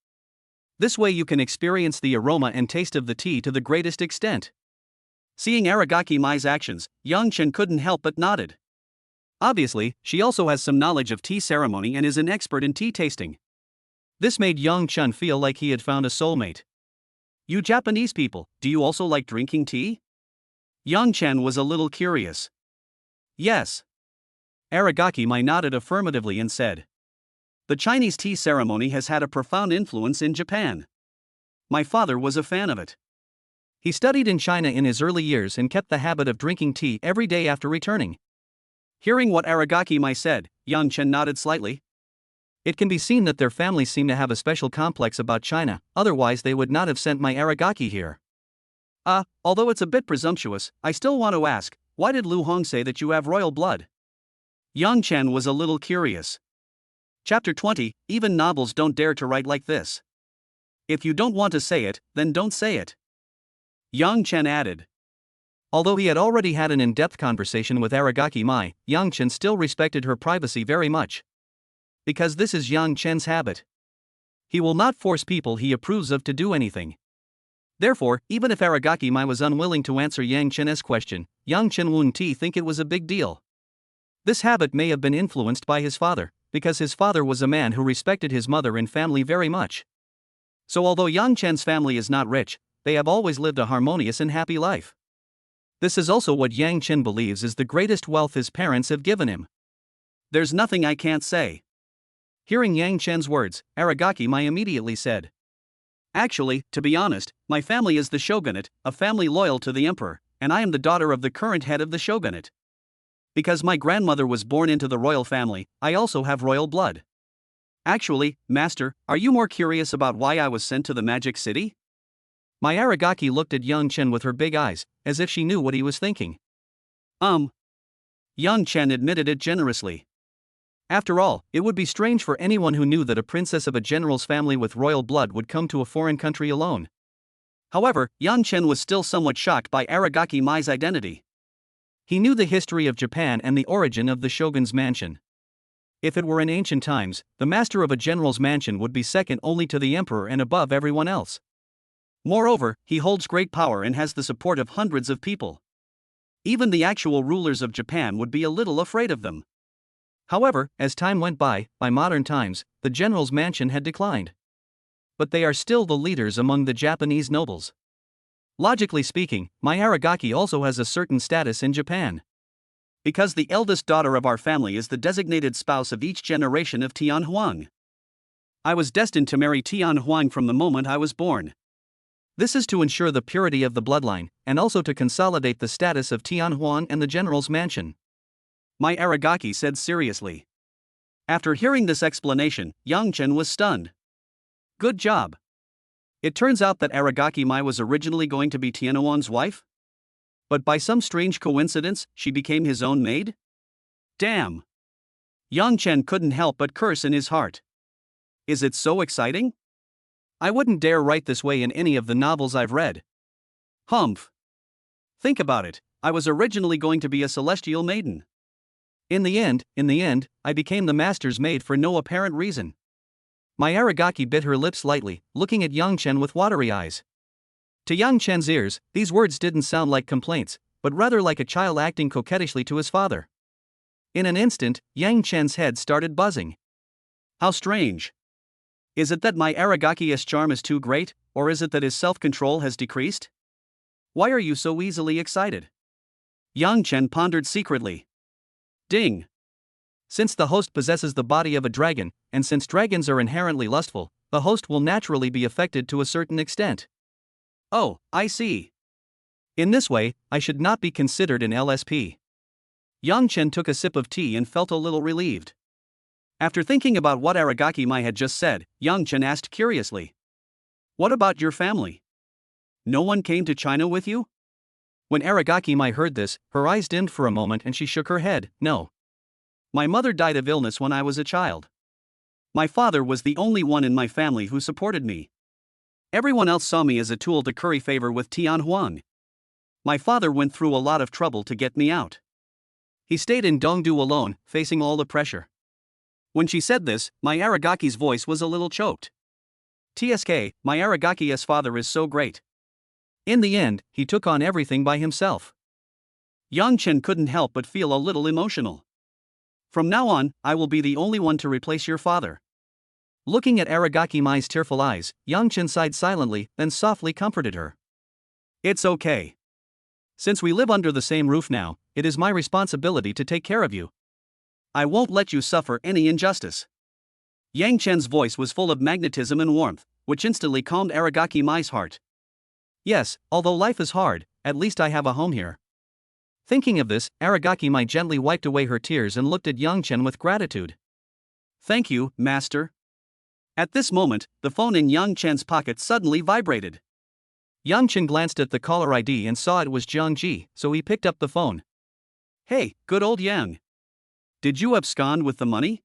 A: This way you can experience the aroma and taste of the tea to the greatest extent. Seeing Aragaki Mai's actions, Yang Chen couldn't help but nodded. Obviously, she also has some knowledge of tea ceremony and is an expert in tea tasting. This made Yang Chen feel like he had found a soulmate. You Japanese people, do you also like drinking tea? Yang Chen was a little curious. Yes. Aragaki Mai nodded affirmatively and said, the Chinese tea ceremony has had a profound influence in Japan. My father was a fan of it. He studied in China in his early years and kept the habit of drinking tea every day after returning. Hearing what Aragaki Mai said, Yang Chen nodded slightly. It can be seen that their families seem to have a special complex about China, otherwise they would not have sent my Aragaki here. Although it's a bit presumptuous, I still want to ask, why did Lu Hong say that you have royal blood? Yang Chen was a little curious. Chapter 20, even novels don't dare to write like this. If you don't want to say it, then don't say it. Yang Chen added. Although he had already had an in-depth conversation with Aragaki Mai, Yang Chen still respected her privacy very much. Because this is Yang Chen's habit. He will not force people he approves of to do anything. Therefore, even if Aragaki Mai was unwilling to answer Yang Chen's question, Yang Chen wouldn't think it was a big deal. This habit may have been influenced by his father, because his father was a man who respected his mother and family very much. So although Yang Chen's family is not rich, they have always lived a harmonious and happy life. This is also what Yang Chen believes is the greatest wealth his parents have given him. There's nothing I can't say. Hearing Yang Chen's words, Aragaki Mai immediately said. Actually, to be honest, my family is the shogunate, a family loyal to the emperor, and I am the daughter of the current head of the shogunate. Because my grandmother was born into the royal family, I also have royal blood. Actually, master, are you more curious about why I was sent to the magic city? My Aragaki looked at Yang Chen with her big eyes, as if she knew what he was thinking. Yang Chen admitted it generously. After all, it would be strange for anyone who knew that a princess of a general's family with royal blood would come to a foreign country alone. However, Yang Chen was still somewhat shocked by Aragaki Mai's identity. He knew the history of Japan and the origin of the shogun's mansion. If it were in ancient times, the master of a general's mansion would be second only to the emperor and above everyone else. Moreover, he holds great power and has the support of hundreds of people. Even the actual rulers of Japan would be a little afraid of them. However, as time went by modern times, the general's mansion had declined. But they are still the leaders among the Japanese nobles. Logically speaking, my Aragaki also has a certain status in Japan. Because the eldest daughter of our family is the designated spouse of each generation of Tian Huang. I was destined to marry Tian Huang from the moment I was born. This is to ensure the purity of the bloodline, and also to consolidate the status of Tian Huang and the general's mansion. My Aragaki said seriously. After hearing this explanation, Yang Chen was stunned. Good job. It turns out that Aragaki Mai was originally going to be Tian Huang's wife? But by some strange coincidence, she became his own maid? Damn! Yang Chen couldn't help but curse in his heart. Is it so exciting? I wouldn't dare write this way in any of the novels I've read. Humph. Think about it, I was originally going to be a celestial maiden. In the end, I became the master's maid for no apparent reason. My Aragaki bit her lips lightly, looking at Yang Chen with watery eyes. To Yang Chen's ears, these words didn't sound like complaints, but rather like a child acting coquettishly to his father. In an instant, Yang Chen's head started buzzing. How strange. Is it that my Aragaki's charm is too great, or is it that his self-control has decreased? Why are you so easily excited? Yang Chen pondered secretly. Ding. Since the host possesses the body of a dragon, and since dragons are inherently lustful, the host will naturally be affected to a certain extent. Oh, I see. In this way, I should not be considered an LSP. Yang Chen took a sip of tea and felt a little relieved. After thinking about what Aragaki Mai had just said, Yang Chen asked curiously, "What about your family? No one came to China with you?" When Aragaki Mai heard this, her eyes dimmed for a moment and she shook her head. "No. My mother died of illness when I was a child. My father was the only one in my family who supported me. Everyone else saw me as a tool to curry favor with Tian Huang. My father went through a lot of trouble to get me out. He stayed in Dongdu alone, facing all the pressure." When she said this, my Aragaki's voice was a little choked. "TSK, my Aragaki's father is so great. In the end, he took on everything by himself." Yang Chen couldn't help but feel a little emotional. "From now on, I will be the only one to replace your father." Looking at Aragaki Mai's tearful eyes, Yang Chen sighed silently, then softly comforted her. "It's okay. Since we live under the same roof now, it is my responsibility to take care of you. I won't let you suffer any injustice." Yang Chen's voice was full of magnetism and warmth, which instantly calmed Aragaki Mai's heart. "Yes, although life is hard, at least I have a home here." Thinking of this, Aragaki Mai gently wiped away her tears and looked at Yang Chen with gratitude. "Thank you, master." At this moment, the phone in Yang Chen's pocket suddenly vibrated. Yang Chen glanced at the caller ID and saw it was Jiang Ji, so he picked up the phone. "Hey, good old Yang. Did you abscond with the money?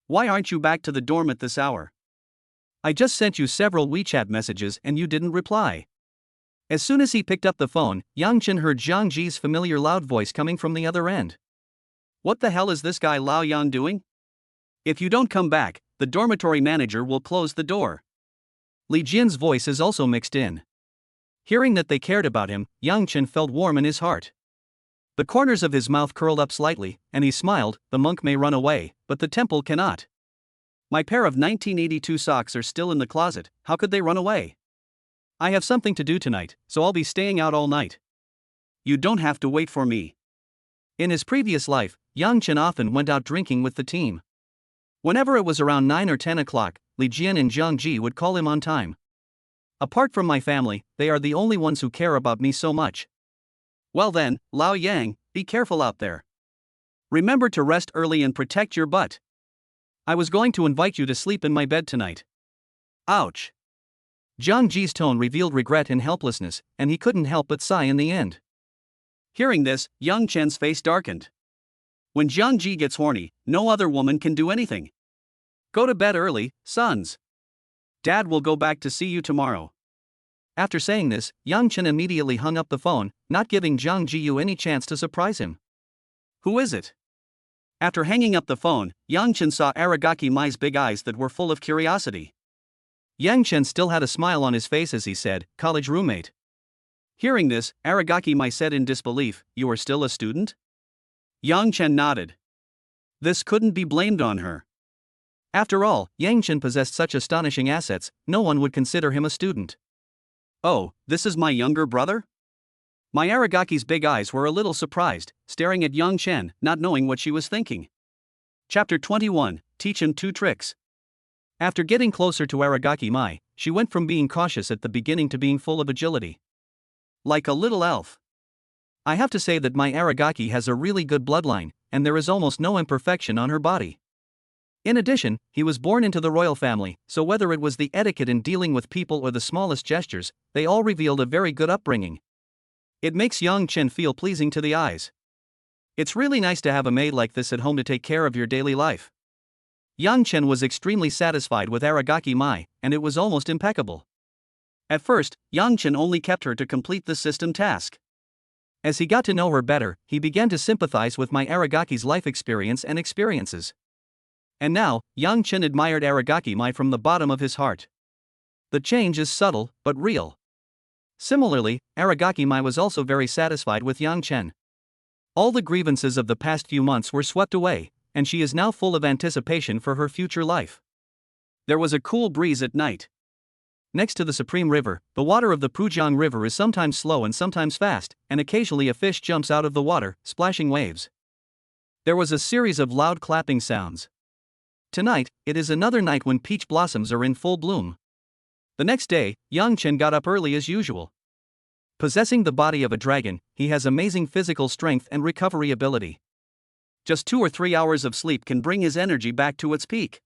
A: Why aren't you back to the dorm at this hour? I just sent you several WeChat messages and you didn't reply." As soon as he picked up the phone, Yang Chen heard Jiang Ji's familiar loud voice coming from the other end. "What the hell is this guy Lao Yang doing? If you don't come back, the dormitory manager will close the door." Li Jian's voice is also mixed in. Hearing that they cared about him, Yang Chen felt warm in his heart. The corners of his mouth curled up slightly, and he smiled. "The monk may run away, but the temple cannot. My pair of 1982 socks are still in the closet, how could they run away? I have something to do tonight, so I'll be staying out all night. You don't have to wait for me." In his previous life, Yang Chen often went out drinking with the team. Whenever it was around 9 or 10 o'clock, Li Jian and Jiang Ji would call him on time. "Apart from my family, they are the only ones who care about me so much." "Well then, Lao Yang, be careful out there. Remember to rest early and protect your butt. I was going to invite you to sleep in my bed tonight." Ouch. Jiang Ji's tone revealed regret and helplessness, and he couldn't help but sigh in the end. Hearing this, Yang Chen's face darkened. When Jiang Ji gets horny, no other woman can do anything. "Go to bed early, sons. Dad will go back to see you tomorrow." After saying this, Yang Chen immediately hung up the phone, not giving Jiang Ji any chance to surprise him. "Who is it?" After hanging up the phone, Yang Chen saw Aragaki Mai's big eyes that were full of curiosity. Yang Chen still had a smile on his face as he said, "College roommate." Hearing this, Aragaki Mai said in disbelief, "You are still a student?" Yang Chen nodded. This couldn't be blamed on her. After all, Yang Chen possessed such astonishing assets, no one would consider him a student. "Oh, this is my younger brother?" My Aragaki's big eyes were a little surprised, staring at Yang Chen, not knowing what she was thinking. Chapter 21, Teach him two tricks. After getting closer to Aragaki Mai, she went from being cautious at the beginning to being full of agility. Like a little elf. I have to say that my Aragaki has a really good bloodline, and there is almost no imperfection on her body. In addition, he was born into the royal family, so whether it was the etiquette in dealing with people or the smallest gestures, they all revealed a very good upbringing. It makes Yang Chen feel pleasing to the eyes. It's really nice to have a maid like this at home to take care of your daily life. Yang Chen was extremely satisfied with Aragaki Mai, and it was almost impeccable. At first, Yang Chen only kept her to complete the system task. As he got to know her better, he began to sympathize with my Aragaki's life experience and experiences. And now, Yang Chen admired Aragaki Mai from the bottom of his heart. The change is subtle, but real. Similarly, Aragaki Mai was also very satisfied with Yang Chen. All the grievances of the past few months were swept away, and she is now full of anticipation for her future life. There was a cool breeze at night. Next to the Supreme River, the water of the Pujiang River is sometimes slow and sometimes fast, and occasionally a fish jumps out of the water, splashing waves. There was a series of loud clapping sounds. Tonight, it is another night when peach blossoms are in full bloom. The next day, Yang Chen got up early as usual. Possessing the body of a dragon, he has amazing physical strength and recovery ability. Just 2 or 3 hours of sleep can bring his energy back to its peak.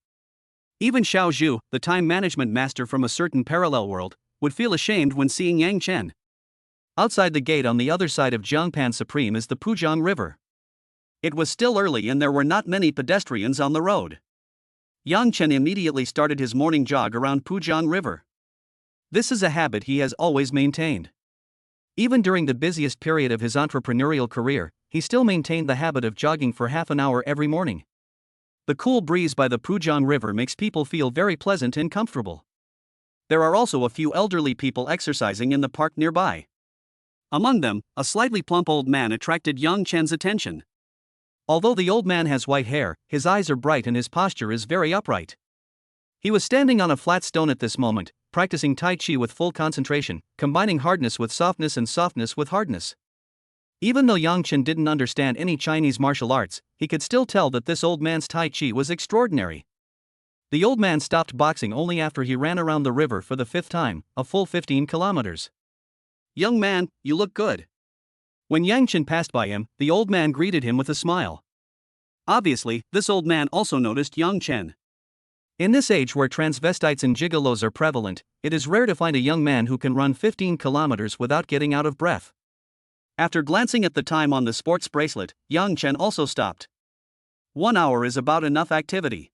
A: Even Xiao Zhu, the time management master from a certain parallel world, would feel ashamed when seeing Yang Chen. Outside the gate on the other side of Jiangpan Supreme is the Pujiang River. It was still early and there were not many pedestrians on the road. Yang Chen immediately started his morning jog around Pujiang River. This is a habit he has always maintained. Even during the busiest period of his entrepreneurial career, he still maintained the habit of jogging for half an hour every morning. The cool breeze by the Pujiang River makes people feel very pleasant and comfortable. There are also a few elderly people exercising in the park nearby. Among them, a slightly plump old man attracted Yang Chen's attention. Although the old man has white hair, his eyes are bright and his posture is very upright. He was standing on a flat stone at this moment, practicing Tai Chi with full concentration, combining hardness with softness and softness with hardness. Even though Yang Chen didn't understand any Chinese martial arts, he could still tell that this old man's Tai Chi was extraordinary. The old man stopped boxing only after he ran around the river for the 5th time, a full 15 kilometers. "Young man, you look good." When Yang Chen passed by him, the old man greeted him with a smile. Obviously, this old man also noticed Yang Chen. In this age where transvestites and gigolos are prevalent, it is rare to find a young man who can run 15 kilometers without getting out of breath. After glancing at the time on the sports bracelet, Yang Chen also stopped. 1 hour is about enough activity.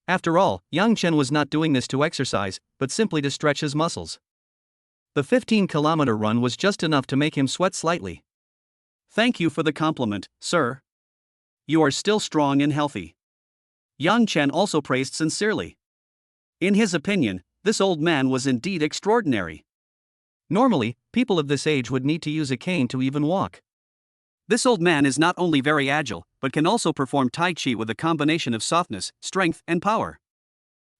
A: After all, Yang Chen was not doing this to exercise, but simply to stretch his muscles. The 15-kilometer run was just enough to make him sweat slightly. "Thank you for the compliment, sir. You are still strong and healthy." Yang Chen also praised sincerely. In his opinion, this old man was indeed extraordinary. Normally, people of this age would need to use a cane to even walk. This old man is not only very agile, but can also perform Tai Chi with a combination of softness, strength, and power.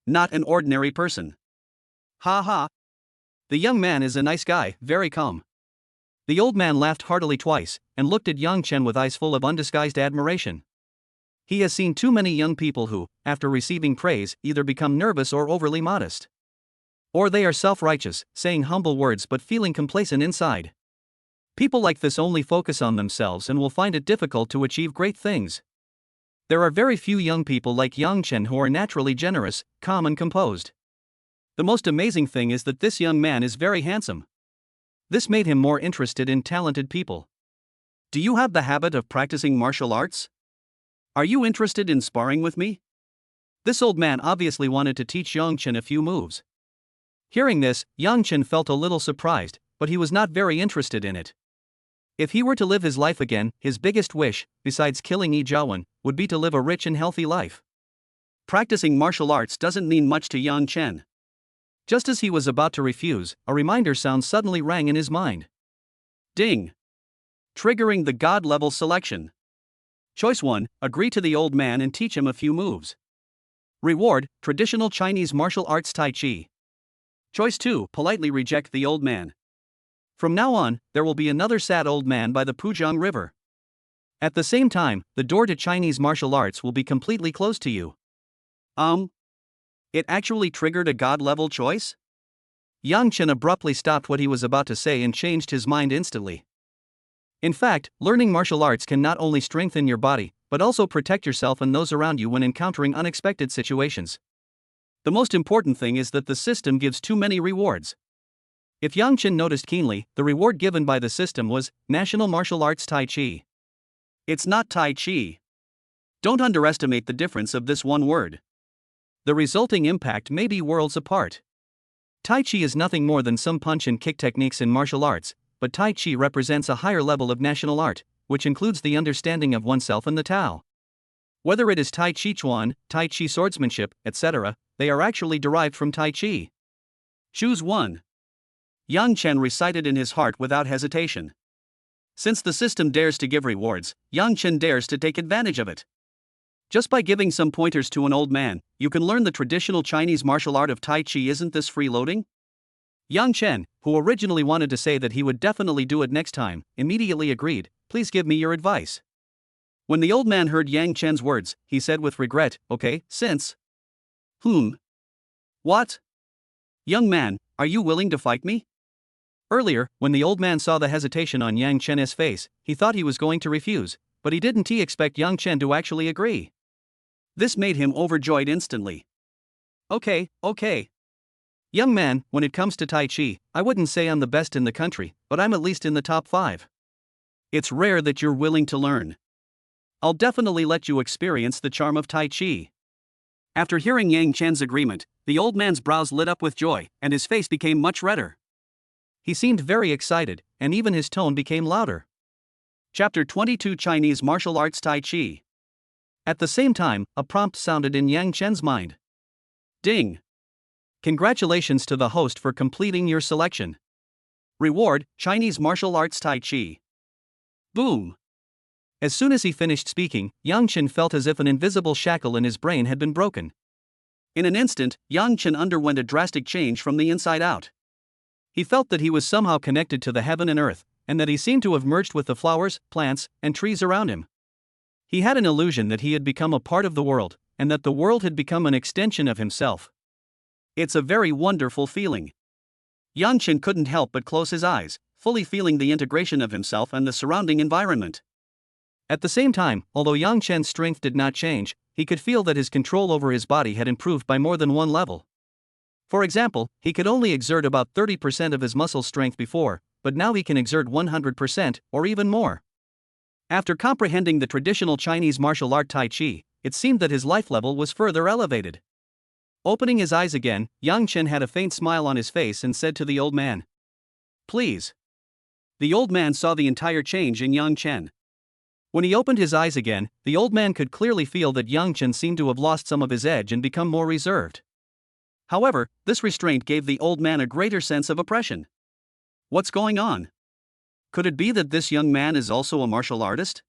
A: Not an ordinary person. Ha ha. The young man is a nice guy, very calm. The old man laughed heartily twice, and looked at Yang Chen with eyes full of undisguised admiration. He has seen too many young people who, after receiving praise, either become nervous or overly modest. Or they are self-righteous, saying humble words but feeling complacent inside. People like this only focus on themselves and will find it difficult to achieve great things. There are very few young people like Yang Chen who are naturally generous, calm and composed. The most amazing thing is that this young man is very handsome. This made him more interested in talented people. Do you have the habit of practicing martial arts? Are you interested in sparring with me? This old man obviously wanted to teach Yang Chen a few moves. Hearing this, Yang Chen felt a little surprised, but he was not very interested in it. If he were to live his life again, his biggest wish, besides killing Yi Zhaowen, would be to live a rich and healthy life. Practicing martial arts doesn't mean much to Yang Chen. Just as he was about to refuse, a reminder sound suddenly rang in his mind. Ding! Triggering the God level selection. Choice 1, agree to the old man and teach him a few moves. Reward, traditional Chinese martial arts Tai Chi. Choice 2, politely reject the old man. From now on, there will be another sad old man by the Pujiang River. At the same time, the door to Chinese martial arts will be completely closed to you. It actually triggered a God-level choice? Yang Chen abruptly stopped what he was about to say and changed his mind instantly. In fact, learning martial arts can not only strengthen your body, but also protect yourself and those around you when encountering unexpected situations. The most important thing is that the system gives too many rewards. If Yang Chen noticed keenly, the reward given by the system was National Martial Arts Tai Chi. It's not Tai Chi. Don't underestimate the difference of this one word. The resulting impact may be worlds apart. Tai Chi is nothing more than some punch and kick techniques in martial arts, but Tai Chi represents a higher level of national art, which includes the understanding of oneself and the Tao. Whether it is Tai Chi Chuan, Tai Chi swordsmanship, etc., they are actually derived from Tai Chi. Choose 1. Yang Chen recited in his heart without hesitation. Since the system dares to give rewards, Yang Chen dares to take advantage of it. Just by giving some pointers to an old man, you can learn the traditional Chinese martial art of Tai Chi. Isn't this freeloading? Yang Chen, who originally wanted to say that he would definitely do it next time, immediately agreed, "Please give me your advice." When the old man heard Yang Chen's words, he said with regret, "Okay, since." What? Young man, are you willing to fight me? Earlier, when the old man saw the hesitation on Yang Chen's face, he thought he was going to refuse, but he didn't expect Yang Chen to actually agree. This made him overjoyed instantly. Okay. Young man, when it comes to Tai Chi, I wouldn't say I'm the best in the country, but I'm at least in the top 5. It's rare that you're willing to learn. I'll definitely let you experience the charm of Tai Chi. After hearing Yang Chen's agreement, the old man's brows lit up with joy, and his face became much redder. He seemed very excited, and even his tone became louder. Chapter 22 Chinese Martial Arts Tai Chi. At the same time, a prompt sounded in Yang Chen's mind. Ding! Congratulations to the host for completing your selection. Reward, Chinese Martial Arts Tai Chi. Boom! As soon as he finished speaking, Yang Chen felt as if an invisible shackle in his brain had been broken. In an instant, Yang Chen underwent a drastic change from the inside out. He felt that he was somehow connected to the heaven and earth, and that he seemed to have merged with the flowers, plants, and trees around him. He had an illusion that he had become a part of the world, and that the world had become an extension of himself. It's a very wonderful feeling. Yang Chen couldn't help but close his eyes, fully feeling the integration of himself and the surrounding environment. At the same time, although Yang Chen's strength did not change, he could feel that his control over his body had improved by more than one level. For example, he could only exert about 30% of his muscle strength before, but now he can exert 100% or even more. After comprehending the traditional Chinese martial art Tai Chi, it seemed that his life level was further elevated. Opening his eyes again, Yang Chen had a faint smile on his face and said to the old man, "Please." The old man saw the entire change in Yang Chen. When he opened his eyes again, the old man could clearly feel that Yang Chen seemed to have lost some of his edge and become more reserved. However, this restraint gave the old man a greater sense of oppression. What's going on? Could it be that this young man is also a martial artist?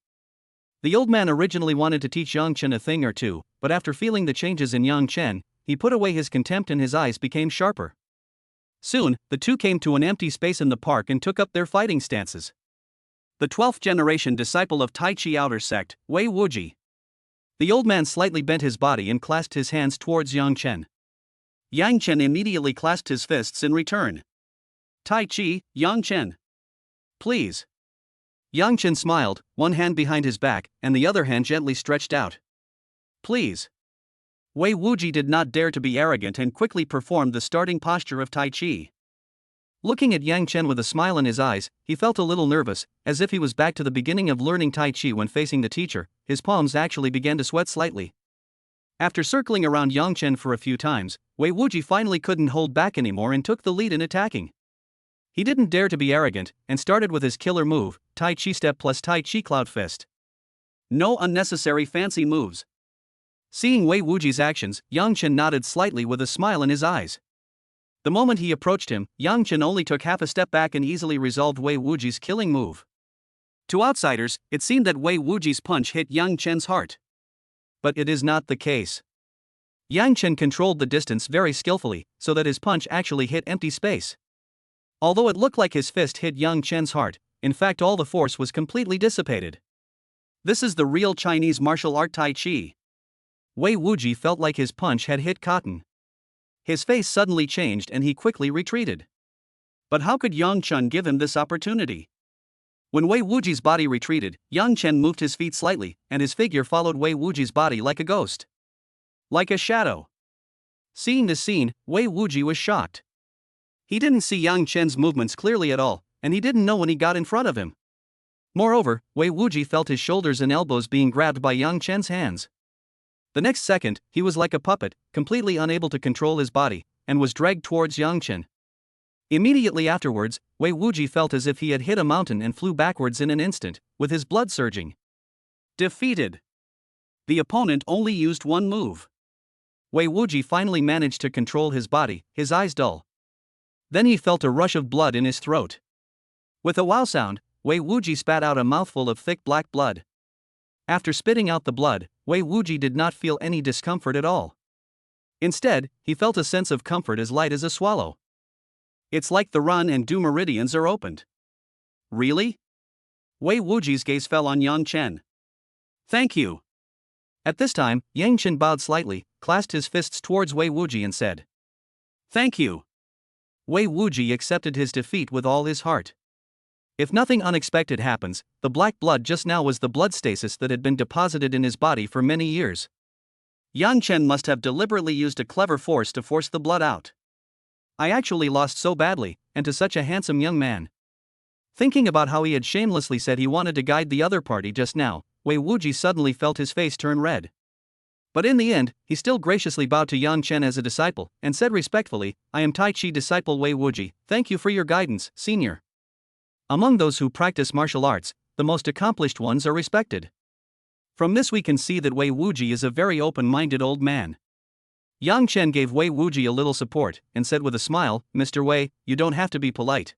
A: The old man originally wanted to teach Yang Chen a thing or two, but after feeling the changes in Yang Chen, he put away his contempt and his eyes became sharper. Soon, the two came to an empty space in the park and took up their fighting stances. The 12th generation disciple of Tai Chi outer sect, Wei Wuji. The old man slightly bent his body and clasped his hands towards Yang Chen. Yang Chen immediately clasped his fists in return. Tai Chi, Yang Chen. Please. Yang Chen smiled, one hand behind his back, and the other hand gently stretched out. Please. Wei Wuji did not dare to be arrogant and quickly performed the starting posture of Tai Chi. Looking at Yang Chen with a smile in his eyes, he felt a little nervous, as if he was back to the beginning of learning Tai Chi when facing the teacher. His palms actually began to sweat slightly. After circling around Yang Chen for a few times, Wei Wuji finally couldn't hold back anymore and took the lead in attacking. He didn't dare to be arrogant, and started with his killer move, Tai Chi Step plus Tai Chi Cloud Fist. No unnecessary fancy moves. Seeing Wei Wuji's actions, Yang Chen nodded slightly with a smile in his eyes. The moment he approached him, Yang Chen only took half a step back and easily resolved Wei Wuji's killing move. To outsiders, it seemed that Wei Wuji's punch hit Yang Chen's heart. But it is not the case. Yang Chen controlled the distance very skillfully, so that his punch actually hit empty space. Although it looked like his fist hit Yang Chen's heart, in fact all the force was completely dissipated. This is the real Chinese martial art Tai Chi. Wei Wuji felt like his punch had hit cotton. His face suddenly changed and he quickly retreated. But how could Yang Chen give him this opportunity? When Wei Wuji's body retreated, Yang Chen moved his feet slightly, and his figure followed Wei Wuji's body like a ghost. Like a shadow. Seeing this scene, Wei Wuji was shocked. He didn't see Yang Chen's movements clearly at all, and he didn't know when he got in front of him. Moreover, Wei Wuji felt his shoulders and elbows being grabbed by Yang Chen's hands. The next second, he was like a puppet, completely unable to control his body, and was dragged towards Yang Chen. Immediately afterwards, Wei Wuji felt as if he had hit a mountain and flew backwards in an instant, with his blood surging. Defeated. The opponent only used one move. Wei Wuji finally managed to control his body, his eyes dull. Then he felt a rush of blood in his throat. With a wow sound, Wei Wuji spat out a mouthful of thick black blood. After spitting out the blood, Wei Wuji did not feel any discomfort at all. Instead, he felt a sense of comfort as light as a swallow. It's like the run and do meridians are opened. Really? Wei Wuji's gaze fell on Yang Chen. Thank you. At this time, Yang Chen bowed slightly, clasped his fists towards Wei Wuji and said, Thank you. Wei Wuji accepted his defeat with all his heart. If nothing unexpected happens, the black blood just now was the blood stasis that had been deposited in his body for many years. Yang Chen must have deliberately used a clever force to force the blood out. I actually lost so badly, and to such a handsome young man. Thinking about how he had shamelessly said he wanted to guide the other party just now, Wei Wuji suddenly felt his face turn red. But in the end, he still graciously bowed to Yang Chen as a disciple, and said respectfully, "I am Tai Chi disciple Wei Wuji, thank you for your guidance, senior." Among those who practice martial arts, the most accomplished ones are respected. From this we can see that Wei Wuji is a very open-minded old man. Yang Chen gave Wei Wuji a little support, and said with a smile, "Mr. Wei, you don't have to be polite.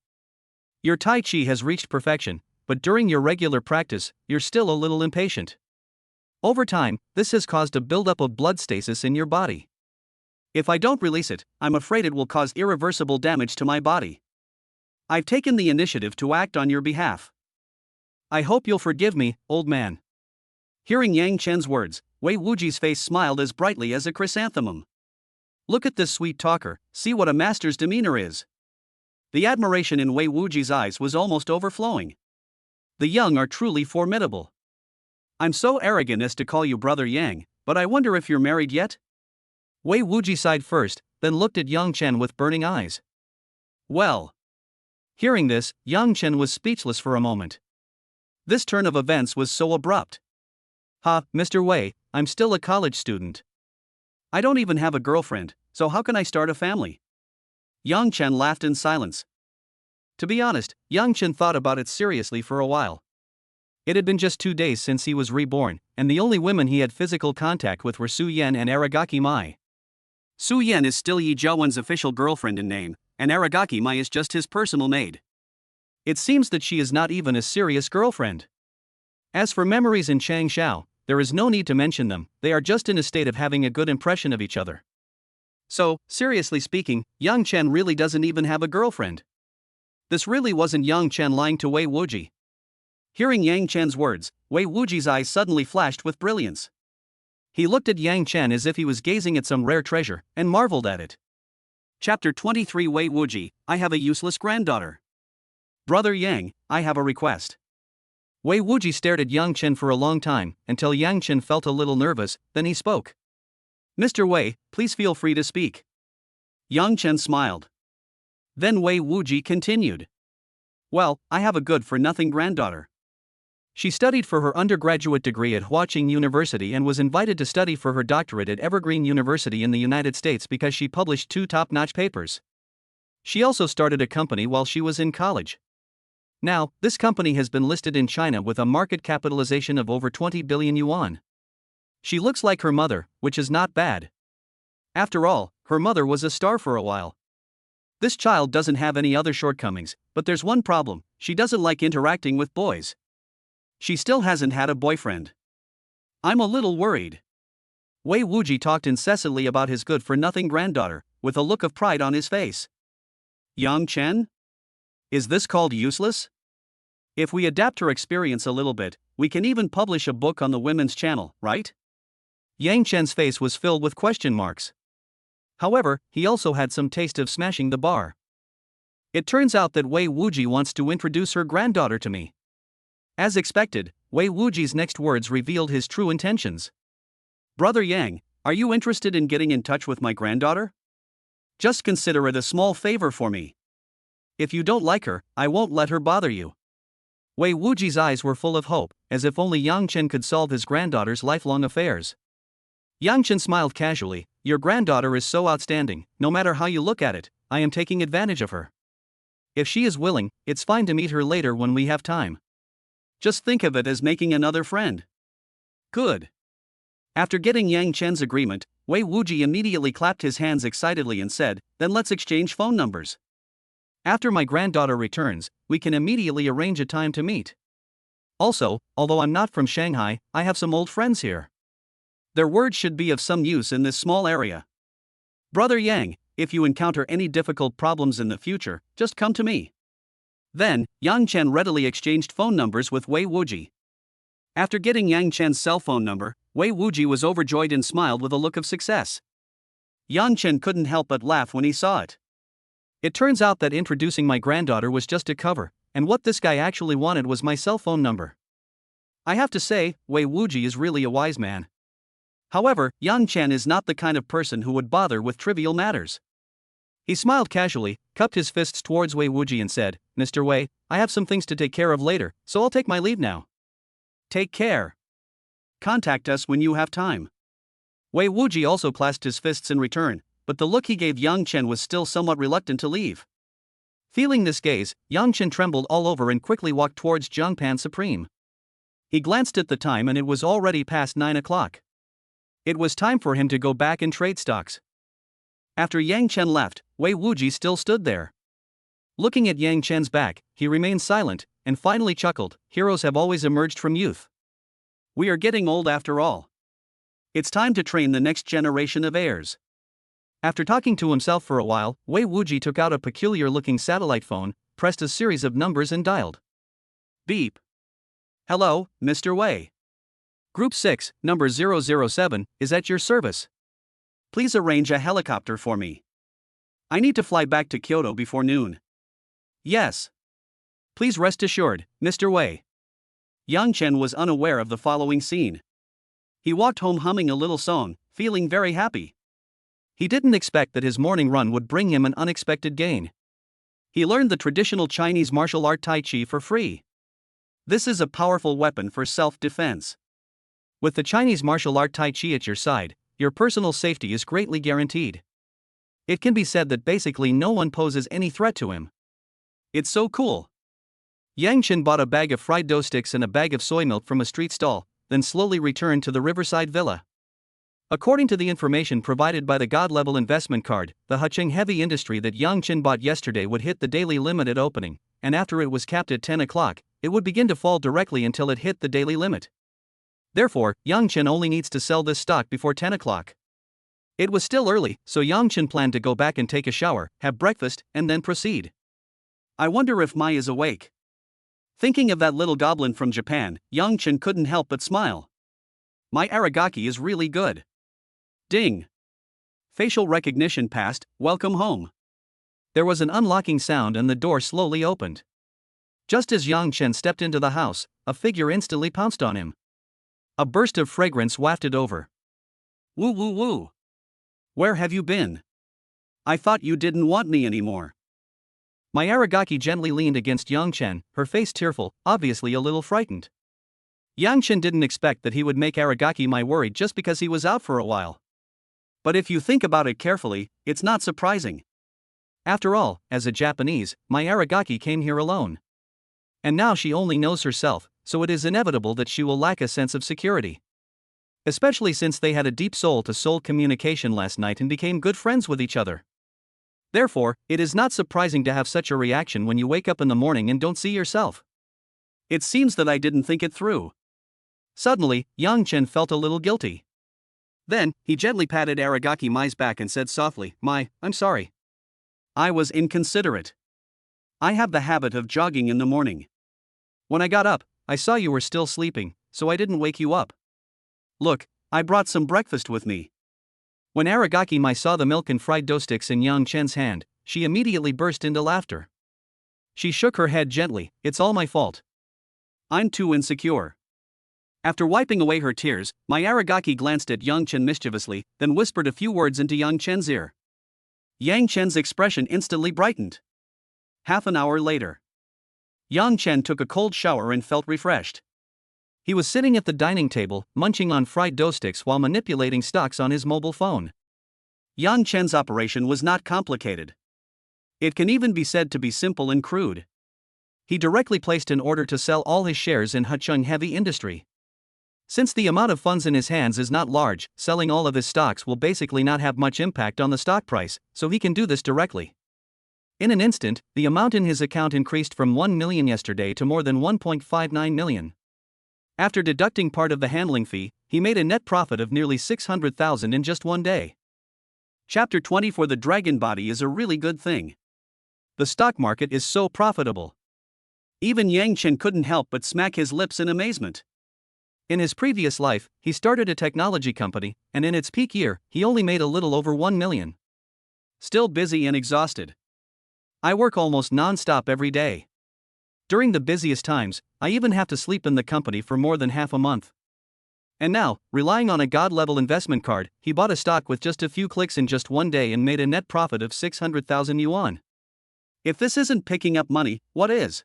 A: Your Tai Chi has reached perfection, but during your regular practice, you're still a little impatient. Over time, this has caused a buildup of blood stasis in your body. If I don't release it, I'm afraid it will cause irreversible damage to my body. I've taken the initiative to act on your behalf. I hope you'll forgive me, old man." Hearing Yang Chen's words, Wei Wuji's face smiled as brightly as a chrysanthemum. Look at this sweet talker, see what a master's demeanor is. The admiration in Wei Wuji's eyes was almost overflowing. The young are truly formidable. I'm so arrogant as to call you Brother Yang, but I wonder if you're married yet? Wei Wuji sighed first, then looked at Yang Chen with burning eyes. Well. Hearing this, Yang Chen was speechless for a moment. This turn of events was so abrupt. Mr. Wei, I'm still a college student. I don't even have a girlfriend, so how can I start a family? Yang Chen laughed in silence. To be honest, Yang Chen thought about it seriously for a while. It had been just 2 days since he was reborn, and the only women he had physical contact with were Su Yan and Aragaki Mai. Su Yan is still Yi Zhaowen's official girlfriend in name, and Aragaki Mai is just his personal maid. It seems that she is not even a serious girlfriend. As for memories in Changshao, there is no need to mention them, they are just in a state of having a good impression of each other. So, seriously speaking, Yang Chen really doesn't even have a girlfriend. This really wasn't Yang Chen lying to Wei Wuji. Hearing Yang Chen's words, Wei Wuji's eyes suddenly flashed with brilliance. He looked at Yang Chen as if he was gazing at some rare treasure, and marveled at it. Chapter 23 Wei Wuji, I have a useless granddaughter. Brother Yang, I have a request. Wei Wuji stared at Yang Chen for a long time, until Yang Chen felt a little nervous, then he spoke. Mr. Wei, please feel free to speak. Yang Chen smiled. Then Wei Wuji continued. Well, I have a good-for-nothing granddaughter. She studied for her undergraduate degree at Huaqing University and was invited to study for her doctorate at Evergreen University in the United States because she published 2 top-notch papers. She also started a company while she was in college. Now, this company has been listed in China with a market capitalization of over 20 billion yuan. She looks like her mother, which is not bad. After all, her mother was a star for a while. This child doesn't have any other shortcomings, but there's one problem: she doesn't like interacting with boys. She still hasn't had a boyfriend. I'm a little worried. Wei Wuji talked incessantly about his good-for-nothing granddaughter, with a look of pride on his face. Yang Chen? Is this called useless? If we adapt her experience a little bit, we can even publish a book on the women's channel, right? Yang Chen's face was filled with question marks. However, he also had some taste of smashing the bar. It turns out that Wei Wuji wants to introduce her granddaughter to me. As expected, Wei Wuji's next words revealed his true intentions. Brother Yang, are you interested in getting in touch with my granddaughter? Just consider it a small favor for me. If you don't like her, I won't let her bother you. Wei Wuji's eyes were full of hope, as if only Yang Chen could solve his granddaughter's lifelong affairs. Yang Chen smiled casually. Your granddaughter is so outstanding, no matter how you look at it, I am taking advantage of her. If she is willing, it's fine to meet her later when we have time. Just think of it as making another friend. Good. After getting Yang Chen's agreement, Wei Wuji immediately clapped his hands excitedly and said, then let's exchange phone numbers. After my granddaughter returns, we can immediately arrange a time to meet. Also, although I'm not from Shanghai, I have some old friends here. Their words should be of some use in this small area. Brother Yang, if you encounter any difficult problems in the future, just come to me. Then, Yang Chen readily exchanged phone numbers with Wei Wuji. After getting Yang Chen's cell phone number, Wei Wuji was overjoyed and smiled with a look of success. Yang Chen couldn't help but laugh when he saw it. It turns out that introducing my granddaughter was just a cover, and what this guy actually wanted was my cell phone number. I have to say, Wei Wuji is really a wise man. However, Yang Chen is not the kind of person who would bother with trivial matters. He smiled casually, cupped his fists towards Wei Wuji and said, "Mr. Wei, I have some things to take care of later, so I'll take my leave now. Take care. Contact us when you have time." Wei Wuji also clasped his fists in return, but the look he gave Yang Chen was still somewhat reluctant to leave. Feeling this gaze, Yang Chen trembled all over and quickly walked towards Zhongpan Supreme. He glanced at the time and it was already past 9 o'clock. It was time for him to go back and trade stocks. After Yang Chen left, Wei Wuji still stood there. Looking at Yang Chen's back, he remained silent, and finally chuckled. Heroes have always emerged from youth. We are getting old after all. It's time to train the next generation of heirs. After talking to himself for a while, Wei Wuji took out a peculiar-looking satellite phone, pressed a series of numbers and dialed. Beep. Hello, Mr. Wei. Group 6, number 007, is at your service. Please arrange a helicopter for me. I need to fly back to Kyoto before noon. Yes. Please rest assured, Mr. Wei. Yang Chen was unaware of the following scene. He walked home humming a little song, feeling very happy. He didn't expect that his morning run would bring him an unexpected gain. He learned the traditional Chinese martial art Tai Chi for free. This is a powerful weapon for self-defense. With the Chinese martial art Tai Chi at your side, your personal safety is greatly guaranteed. It can be said that basically no one poses any threat to him. It's so cool. Yang Chen bought a bag of fried dough sticks and a bag of soy milk from a street stall, then slowly returned to the riverside villa. According to the information provided by the God-level investment card, the Hucheng heavy industry that Yang Chen bought yesterday would hit the daily limit at opening, and after it was capped at 10 o'clock, it would begin to fall directly until it hit the daily limit. Therefore, Yang Chen only needs to sell this stock before 10 o'clock. It was still early, so Yang Chen planned to go back and take a shower, have breakfast, and then proceed. I wonder if Mai is awake. Thinking of that little goblin from Japan, Yang Chen couldn't help but smile. My aragaki is really good. Ding. Facial recognition passed, welcome home. There was an unlocking sound and the door slowly opened. Just as Yang Chen stepped into the house, a figure instantly pounced on him. A burst of fragrance wafted over. Woo woo woo. Where have you been? I thought you didn't want me anymore. My aragaki gently leaned against Yang Chen, her face tearful, obviously a little frightened. Yang Chen didn't expect that he would make aragaki Mai worried just because he was out for a while. But if you think about it carefully, it's not surprising. After all, as a Japanese, my aragaki came here alone. And now she only knows herself, so it is inevitable that she will lack a sense of security. Especially since they had a deep soul-to-soul communication last night and became good friends with each other. Therefore, it is not surprising to have such a reaction when you wake up in the morning and don't see yourself. It seems that I didn't think it through. Suddenly, Yang Chen felt a little guilty. Then, he gently patted Aragaki Mai's back and said softly, "Mai, I'm sorry. I was inconsiderate. I have the habit of jogging in the morning. When I got up, I saw you were still sleeping, so I didn't wake you up. Look, I brought some breakfast with me." When Aragaki Mai saw the milk and fried dough sticks in Yang Chen's hand, she immediately burst into laughter. She shook her head gently, "It's all my fault. I'm too insecure." After wiping away her tears, my Aragaki glanced at Yang Chen mischievously, then whispered a few words into Yang Chen's ear. Yang Chen's expression instantly brightened. Half an hour later, Yang Chen took a cold shower and felt refreshed. He was sitting at the dining table, munching on fried dough sticks while manipulating stocks on his mobile phone. Yang Chen's operation was not complicated. It can even be said to be simple and crude. He directly placed an order to sell all his shares in Hucheng Heavy Industry. Since the amount of funds in his hands is not large, selling all of his stocks will basically not have much impact on the stock price, so he can do this directly. In an instant, the amount in his account increased from 1 million yesterday to more than 1.59 million. After deducting part of the handling fee, he made a net profit of nearly 600,000 in just one day. Chapter 20 For the Dragon Body is a really good thing. The stock market is so profitable. Even Yang Chen couldn't help but smack his lips in amazement. In his previous life, he started a technology company, and in its peak year, he only made a little over 1 million. Still busy and exhausted. I work almost non-stop every day. During the busiest times, I even have to sleep in the company for more than half a month. And now, relying on a God-level investment card, he bought a stock with just a few clicks in just one day and made a net profit of 600,000 yuan. If this isn't picking up money, what is?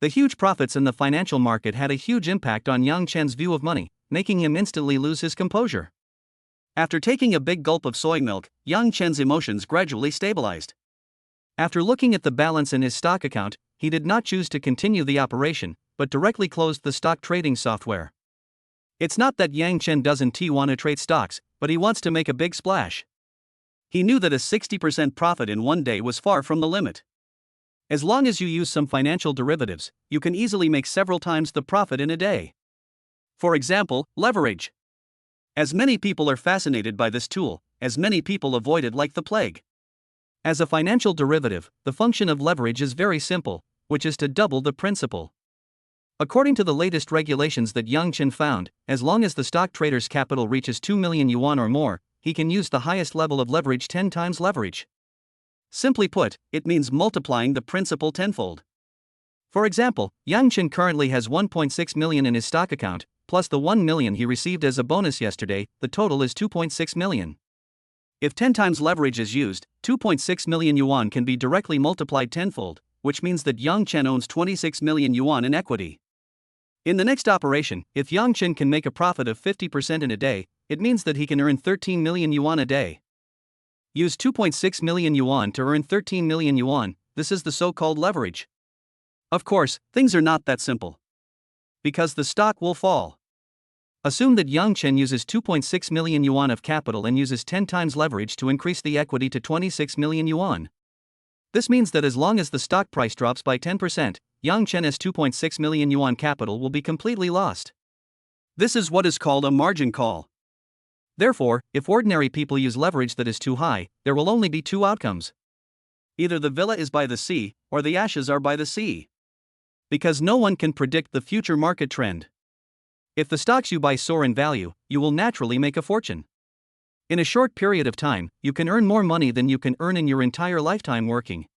A: The huge profits in the financial market had a huge impact on Yang Chen's view of money, making him instantly lose his composure. After taking a big gulp of soy milk, Yang Chen's emotions gradually stabilized. After looking at the balance in his stock account, he did not choose to continue the operation, but directly closed the stock trading software. It's not that Yang Chen doesn't want to trade stocks, but he wants to make a big splash. He knew that a 60% profit in one day was far from the limit. As long as you use some financial derivatives, you can easily make several times the profit in a day. For example, leverage. As many people are fascinated by this tool, as many people avoid it like the plague. As a financial derivative, the function of leverage is very simple, which is to double the principal. According to the latest regulations that Yang Chen found, as long as the stock trader's capital reaches 2 million yuan or more, he can use the highest level of leverage 10 times leverage. Simply put, it means multiplying the principal tenfold. For example, Yang Chen currently has 1.6 million in his stock account, plus the 1 million he received as a bonus yesterday, the total is 2.6 million. If 10 times leverage is used, 2.6 million yuan can be directly multiplied tenfold, which means that Yang Chen owns 26 million yuan in equity. In the next operation, if Yang Chen can make a profit of 50% in a day, it means that he can earn 13 million yuan a day. Use 2.6 million yuan to earn 13 million yuan, this is the so-called leverage. Of course, things are not that simple. Because the stock will fall. Assume that Yang Chen uses 2.6 million yuan of capital and uses 10 times leverage to increase the equity to 26 million yuan. This means that as long as the stock price drops by 10%, Yang Chen's 2.6 million yuan capital will be completely lost. This is what is called a margin call. Therefore, if ordinary people use leverage that is too high, there will only be two outcomes. Either the villa is by the sea, or the ashes are by the sea. Because no one can predict the future market trend. If the stocks you buy soar in value, you will naturally make a fortune. In a short period of time, you can earn more money than you can earn in your entire lifetime working.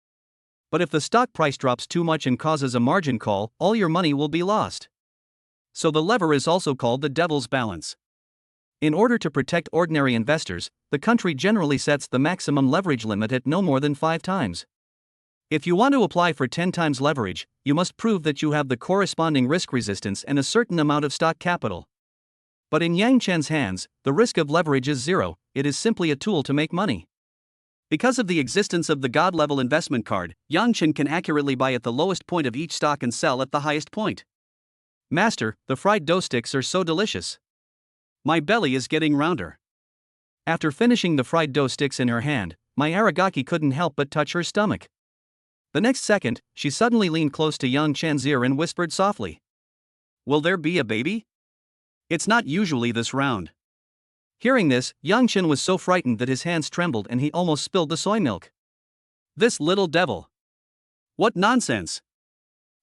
A: But if the stock price drops too much and causes a margin call, all your money will be lost. So the lever is also called the devil's balance. In order to protect ordinary investors, the country generally sets the maximum leverage limit at no more than 5 times. If you want to apply for 10 times leverage, you must prove that you have the corresponding risk resistance and a certain amount of stock capital. But in Yang Chen's hands, the risk of leverage is zero, it is simply a tool to make money. Because of the existence of the God-level investment card, Yang Chen can accurately buy at the lowest point of each stock and sell at the highest point. Master, the fried dough sticks are so delicious. My belly is getting rounder. After finishing the fried dough sticks in her hand, my Aragaki couldn't help but touch her stomach. The next second, she suddenly leaned close to Yang Chen's ear and whispered softly. Will there be a baby? It's not usually this round. Hearing this, Yang Chen was so frightened that his hands trembled and he almost spilled the soy milk. This little devil. What nonsense.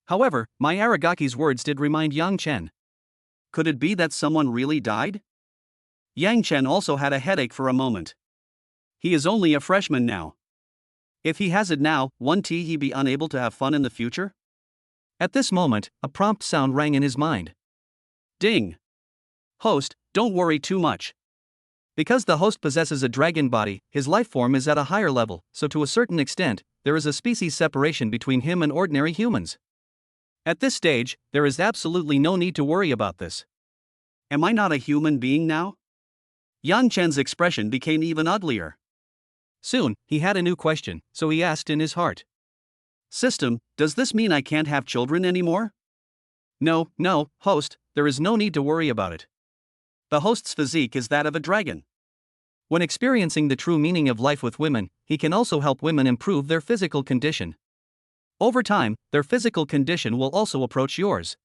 A: However, my Aragaki's words did remind Yang Chen. Could it be that someone really died? Yang Chen also had a headache for a moment. He is only a freshman now. If he has it now, won't he be unable to have fun in the future? At this moment, a prompt sound rang in his mind. Ding! Host, don't worry too much. Because the host possesses a dragon body, his life form is at a higher level, so to a certain extent, there is a species separation between him and ordinary humans. At this stage, there is absolutely no need to worry about this. Am I not a human being now? Yang Chen's expression became even uglier. Soon, he had a new question, so he asked in his heart. System, does this mean I can't have children anymore? No, host, there is no need to worry about it. The host's physique is that of a dragon. When experiencing the true meaning of life with women, he can also help women improve their physical condition. Over time, their physical condition will also approach yours.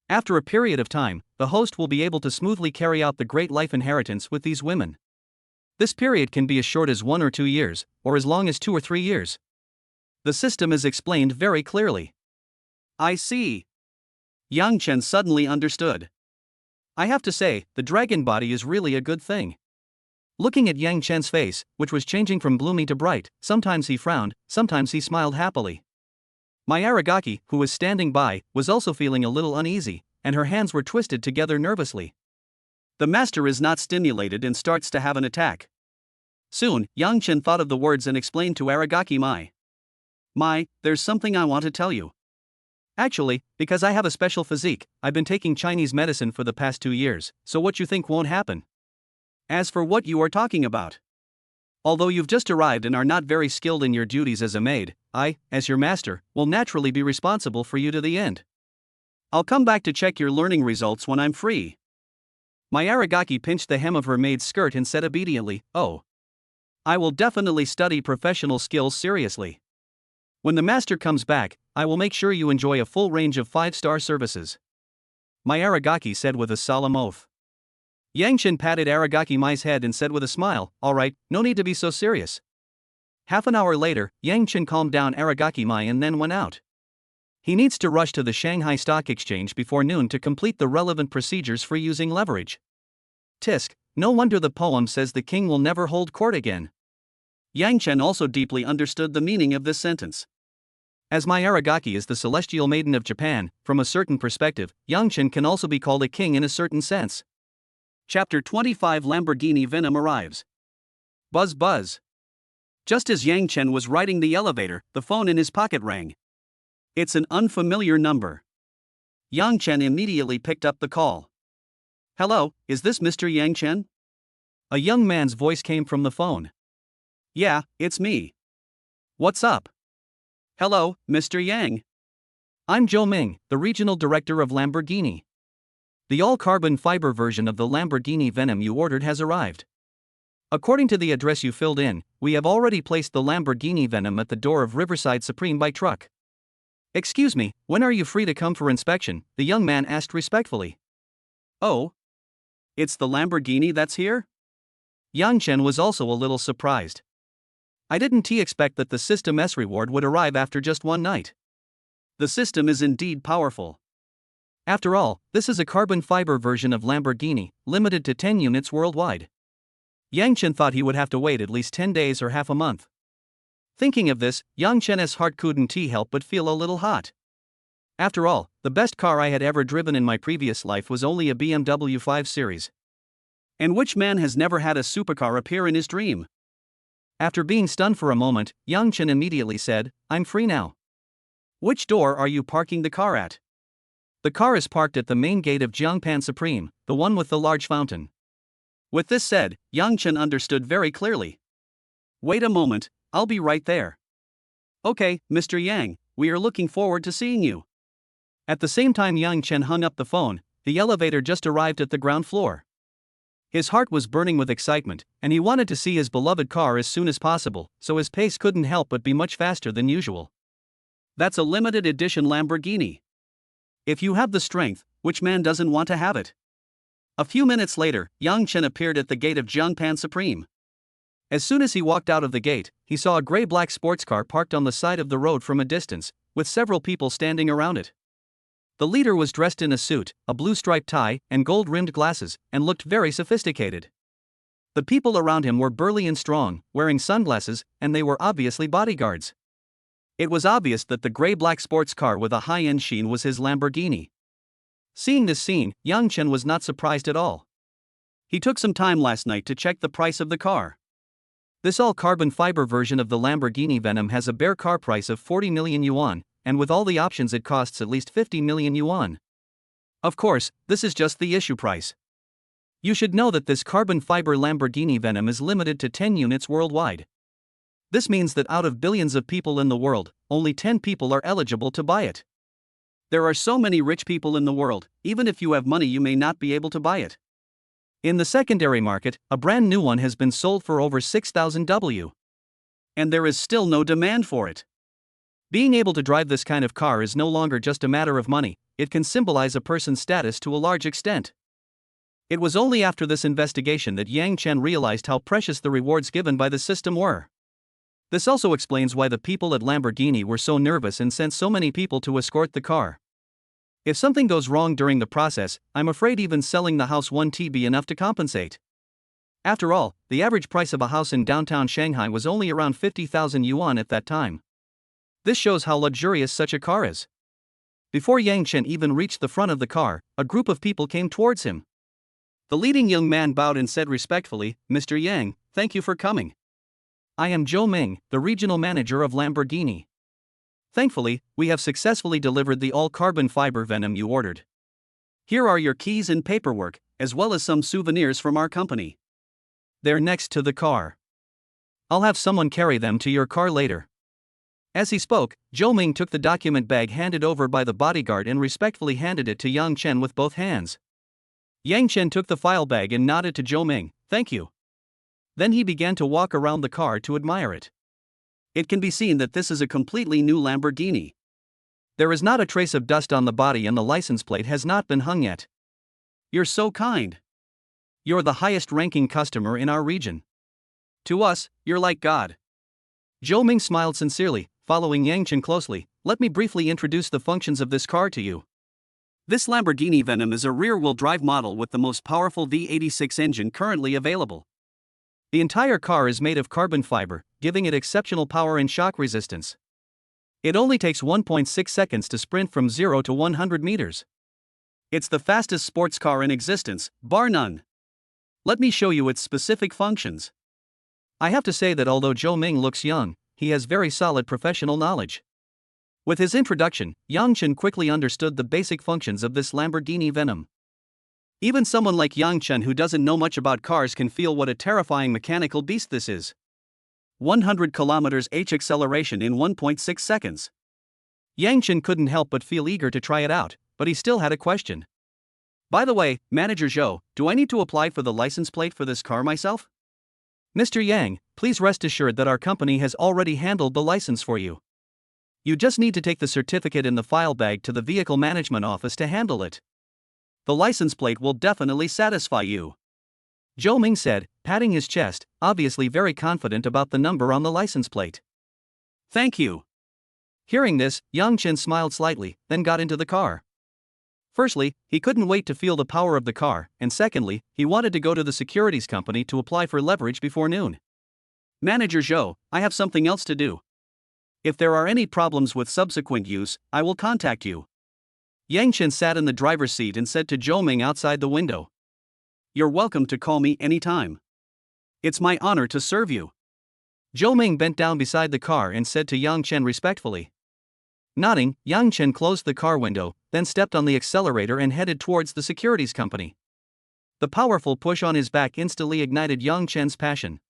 A: After a period of time, the host will be able to smoothly carry out the great life inheritance with these women. This period can be as short as 1 or 2 years, or as long as 2 or 3 years. The system is explained very clearly. I see. Yang Chen suddenly understood. I have to say, the dragon body is really a good thing. Looking at Yang Chen's face, which was changing from gloomy to bright, sometimes he frowned, sometimes he smiled happily. My Aragaki, who was standing by, was also feeling a little uneasy, and her hands were twisted together nervously. The master is not stimulated and starts to have an attack. Soon, Yang Chen thought of the words and explained to Aragaki there's something I want to tell you. Actually, because I have a special physique, I've been taking Chinese medicine for the past 2 years, so what you think won't happen? As for what you are talking about, although you've just arrived and are not very skilled in your duties as a maid, I, as your master, will naturally be responsible for you to the end. I'll come back to check your learning results when I'm free. My Aragaki pinched the hem of her maid's skirt and said obediently, "Oh. I will definitely study professional skills seriously. When the master comes back, I will make sure you enjoy a full range of 5-star services." My Aragaki said with a solemn oath. Yang Chen patted Aragaki Mai's head and said with a smile, "All right, no need to be so serious." Half an hour later, Yang Chen calmed down Aragaki Mai and then went out. He needs to rush to the Shanghai Stock Exchange before noon to complete the relevant procedures for using leverage. Tisk, no wonder the poem says the king will never hold court again. Yang Chen also deeply understood the meaning of this sentence. As my Aragaki is the celestial maiden of Japan, from a certain perspective, Yang Chen can also be called a king in a certain sense. Chapter 25 Lamborghini Venom arrives. Buzz buzz. Just as Yang Chen was riding the elevator, the phone in his pocket rang. It's an unfamiliar number. Yang Chen immediately picked up the call. "Hello, is this Mr. Yang Chen?" A young man's voice came from the phone. "Yeah, it's me. What's up?" "Hello, Mr. Yang. I'm Zhou Ming, the regional director of Lamborghini. The all-carbon fiber version of the Lamborghini Venom you ordered has arrived. According to the address you filled in, we have already placed the Lamborghini Venom at the door of Riverside Supreme by truck." "Excuse me, when are you free to come for inspection?" the young man asked respectfully. "Oh? It's the Lamborghini that's here?" Yang Chen was also a little surprised. "I didn't expect that the System S reward would arrive after just one night. The system is indeed powerful. After all, this is a carbon fiber version of Lamborghini, limited to 10 units worldwide." Yang Chen thought he would have to wait at least 10 days or half a month. Thinking of this, Yang Chen's heart couldn't help but feel a little hot. After all, the best car I had ever driven in my previous life was only a BMW 5 Series. And which man has never had a supercar appear in his dream? After being stunned for a moment, Yang Chen immediately said, "I'm free now." "Which door are you parking the car at?" "The car is parked at the main gate of Jiangpan Supreme, the one with the large fountain." With this said, Yang Chen understood very clearly. "Wait a moment, I'll be right there." "Okay, Mr. Yang, we are looking forward to seeing you." At the same time Yang Chen hung up the phone, the elevator just arrived at the ground floor. His heart was burning with excitement, and he wanted to see his beloved car as soon as possible, so his pace couldn't help but be much faster than usual. That's a limited edition Lamborghini. If you have the strength, which man doesn't want to have it? A few minutes later, Yang Chen appeared at the gate of Jiangpan Supreme. As soon as he walked out of the gate, he saw a gray-black sports car parked on the side of the road from a distance, with several people standing around it. The leader was dressed in a suit, a blue striped tie, and gold-rimmed glasses, and looked very sophisticated. The people around him were burly and strong, wearing sunglasses, and they were obviously bodyguards. It was obvious that the gray-black sports car with a high-end sheen was his Lamborghini. Seeing this scene, Yang Chen was not surprised at all. He took some time last night to check the price of the car. This all-carbon fiber version of the Lamborghini Venom has a bare car price of 40 million yuan, and with all the options it costs at least 50 million yuan. Of course, this is just the issue price. You should know that this carbon fiber Lamborghini Venom is limited to 10 units worldwide. This means that out of billions of people in the world, only 10 people are eligible to buy it. There are so many rich people in the world, even if you have money you may not be able to buy it. In the secondary market, a brand new one has been sold for over 6,000 W. And there is still no demand for it. Being able to drive this kind of car is no longer just a matter of money, it can symbolize a person's status to a large extent. It was only after this investigation that Yang Chen realized how precious the rewards given by the system were. This also explains why the people at Lamborghini were so nervous and sent so many people to escort the car. If something goes wrong during the process, I'm afraid even selling the house won't be enough to compensate. After all, the average price of a house in downtown Shanghai was only around 50,000 yuan at that time. This shows how luxurious such a car is. Before Yang Chen even reached the front of the car, a group of people came towards him. The leading young man bowed and said respectfully, "Mr. Yang, thank you for coming. I am Zhou Ming, the regional manager of Lamborghini. Thankfully, we have successfully delivered the all-carbon fiber Venom you ordered. Here are your keys and paperwork, as well as some souvenirs from our company. They're next to the car. I'll have someone carry them to your car later." As he spoke, Zhou Ming took the document bag handed over by the bodyguard and respectfully handed it to Yang Chen with both hands. Yang Chen took the file bag and nodded to Zhou Ming, "Thank you." Then he began to walk around the car to admire it. It can be seen that this is a completely new Lamborghini. There is not a trace of dust on the body and the license plate has not been hung yet. "You're so kind. You're the highest-ranking customer in our region. To us, you're like God." Zhou Ming smiled sincerely, following Yang Chen closely. "Let me briefly introduce the functions of this car to you. This Lamborghini Venom is a rear-wheel drive model with the most powerful V86 engine currently available. The entire car is made of carbon fiber, giving it exceptional power and shock resistance. It only takes 1.6 seconds to sprint from 0 to 100 meters. It's the fastest sports car in existence, bar none. Let me show you its specific functions." I have to say that although Zhou Ming looks young, he has very solid professional knowledge. With his introduction, Yang Chen quickly understood the basic functions of this Lamborghini Venom. Even someone like Yang Chen who doesn't know much about cars can feel what a terrifying mechanical beast this is. 100 km/h acceleration in 1.6 seconds. Yang Chen couldn't help but feel eager to try it out, but he still had a question. "By the way, Manager Zhou, do I need to apply for the license plate for this car myself?" "Mr. Yang, please rest assured that our company has already handled the license for you. You just need to take the certificate in the file bag to the vehicle management office to handle it. The license plate will definitely satisfy you," Zhou Ming said, patting his chest, obviously very confident about the number on the license plate. "Thank you." Hearing this, Yang Chen smiled slightly, then got into the car. Firstly, he couldn't wait to feel the power of the car, and secondly, he wanted to go to the securities company to apply for leverage before noon. "Manager Zhou, I have something else to do. If there are any problems with subsequent use, I will contact you." Yang Chen sat in the driver's seat and said to Zhou Ming outside the window, "You're welcome to call me anytime. It's my honor to serve you." Zhou Ming bent down beside the car and said to Yang Chen respectfully. Nodding, Yang Chen closed the car window, then stepped on the accelerator and headed towards the securities company. The powerful push on his back instantly ignited Yang Chen's passion.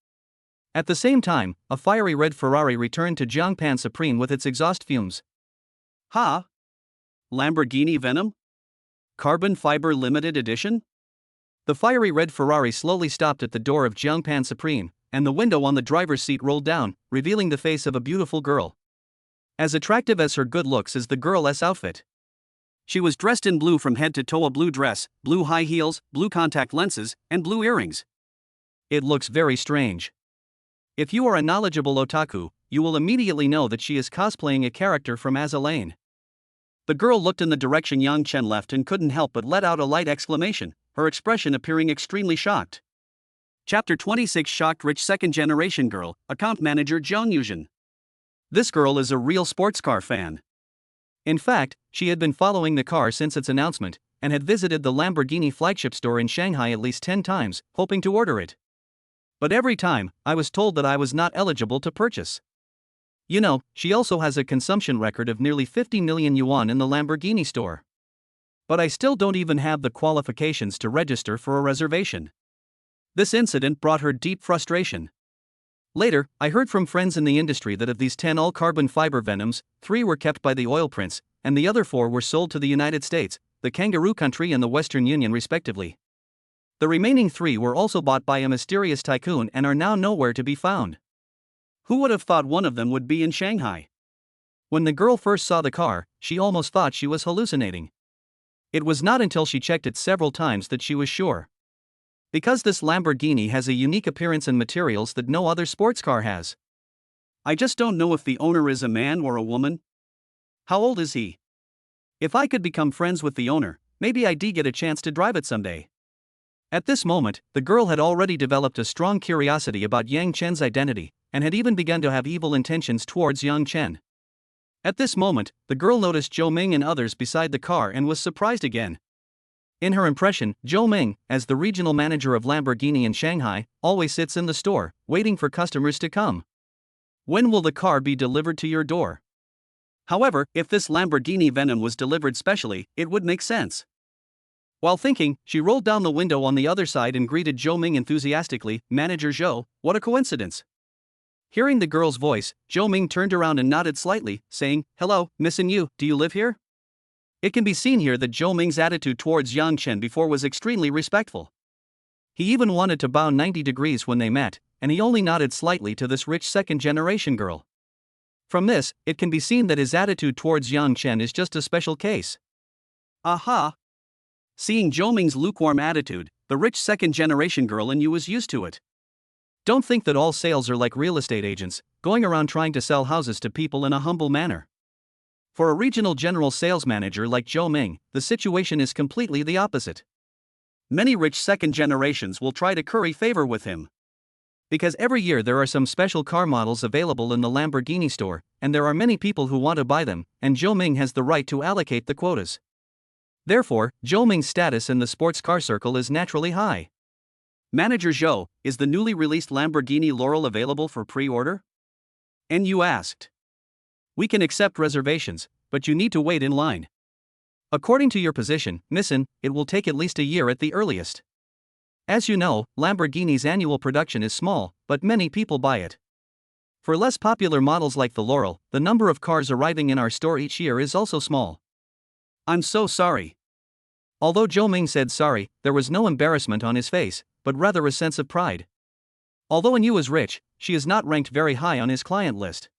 A: At the same time, a fiery red Ferrari returned to Jiangpan Supreme with its exhaust fumes. "Ha! Lamborghini Venom? Carbon Fiber Limited Edition?" The fiery red Ferrari slowly stopped at the door of Jiangpan Supreme, and the window on the driver's seat rolled down, revealing the face of a beautiful girl. As attractive as her good looks is the girl's outfit. She was dressed in blue from head to toe, a blue dress, blue high heels, blue contact lenses, and blue earrings. It looks very strange. If you are a knowledgeable otaku, you will immediately know that she is cosplaying a character from Azalane. The girl looked in the direction Yang Chen left and couldn't help but let out a light exclamation, her expression appearing extremely shocked. Chapter 26 Shocked Rich Second-Generation Girl, Account Manager Zhang Yuzhen. This girl is a real sports car fan. In fact, she had been following the car since its announcement, and had visited the Lamborghini flagship store in Shanghai at least 10 times, hoping to order it. But every time, I was told that I was not eligible to purchase. You know, she also has a consumption record of nearly 50 million yuan in the Lamborghini store. But I still don't even have the qualifications to register for a reservation. This incident brought her deep frustration. Later, I heard from friends in the industry that of these 10 all-carbon fiber Venoms, 3 were kept by the oil prince, and the other 4 were sold to the United States, the Kangaroo country and the Western Union respectively. The remaining 3 were also bought by a mysterious tycoon and are now nowhere to be found. Who would have thought one of them would be in Shanghai? When the girl first saw the car, she almost thought she was hallucinating. It was not until she checked it several times that she was sure. Because this Lamborghini has a unique appearance and materials that no other sports car has. I just don't know if the owner is a man or a woman. How old is he? If I could become friends with the owner, maybe I'd get a chance to drive it someday. At this moment, the girl had already developed a strong curiosity about Yang Chen's identity, and had even begun to have evil intentions towards Yang Chen. At this moment, the girl noticed Zhou Ming and others beside the car and was surprised again. In her impression, Zhou Ming, as the regional manager of Lamborghini in Shanghai, always sits in the store, waiting for customers to come. When will the car be delivered to your door? However, if this Lamborghini Venom was delivered specially, it would make sense. While thinking, she rolled down the window on the other side and greeted Zhou Ming enthusiastically. Manager Zhou, what a coincidence. Hearing the girl's voice, Zhou Ming turned around and nodded slightly, saying, hello, Miss and you, do you live here? It can be seen here that Zhou Ming's attitude towards Yang Chen before was extremely respectful. He even wanted to bow 90 degrees when they met, and he only nodded slightly to this rich second-generation girl. From this, it can be seen that his attitude towards Yang Chen is just a special case. Aha! Seeing Zhou Ming's lukewarm attitude, the rich second-generation girl in you was used to it. Don't think that all sales are like real estate agents, going around trying to sell houses to people in a humble manner. For a regional general sales manager like Zhou Ming, the situation is completely the opposite. Many rich second generations will try to curry favor with him. Because every year there are some special car models available in the Lamborghini store, and there are many people who want to buy them, and Zhou Ming has the right to allocate the quotas. Therefore, Zhou Ming's status in the sports car circle is naturally high. Manager Zhou, is the newly released Lamborghini Laurel available for pre-order? And you asked. We can accept reservations, but you need to wait in line. According to your position, Missin, it will take at least a year at the earliest. As you know, Lamborghini's annual production is small, but many people buy it. For less popular models like the Laurel, the number of cars arriving in our store each year is also small. I'm so sorry. Although Zhou Ming said sorry, there was no embarrassment on his face, but rather a sense of pride. Although Anyu is rich, she is not ranked very high on his client list.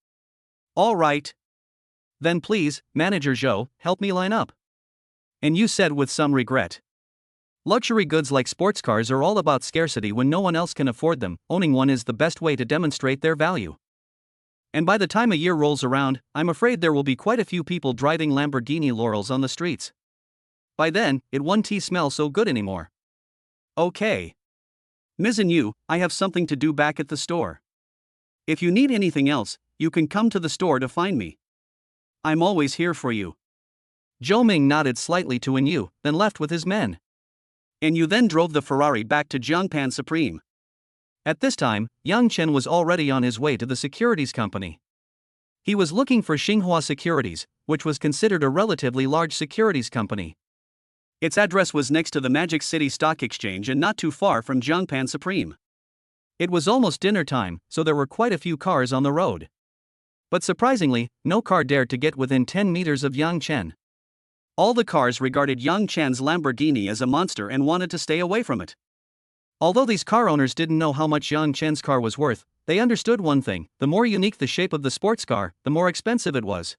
A: All right. Then please, Manager Zhou, help me line up. Anyu said with some regret. Luxury goods like sports cars are all about scarcity. When no one else can afford them, owning one is the best way to demonstrate their value. And by the time a year rolls around, I'm afraid there will be quite a few people driving Lamborghini Laurels on the streets. By then, it won't smell so good anymore. Okay. Ms. and you, I have something to do back at the store. If you need anything else, you can come to the store to find me. I'm always here for you. Zhou Ming nodded slightly to Anyu, then left with his men. Anyu then drove the Ferrari back to Jiangpan Supreme. At this time, Yang Chen was already on his way to the securities company. He was looking for Xinhua Securities, which was considered a relatively large securities company. Its address was next to the Magic City Stock Exchange and not too far from Jiangpan Supreme. It was almost dinner time, so there were quite a few cars on the road. But surprisingly, no car dared to get within 10 meters of Yang Chen. All the cars regarded Yang Chen's Lamborghini as a monster and wanted to stay away from it. Although these car owners didn't know how much Yang Chen's car was worth, they understood one thing: the more unique the shape of the sports car, the more expensive it was.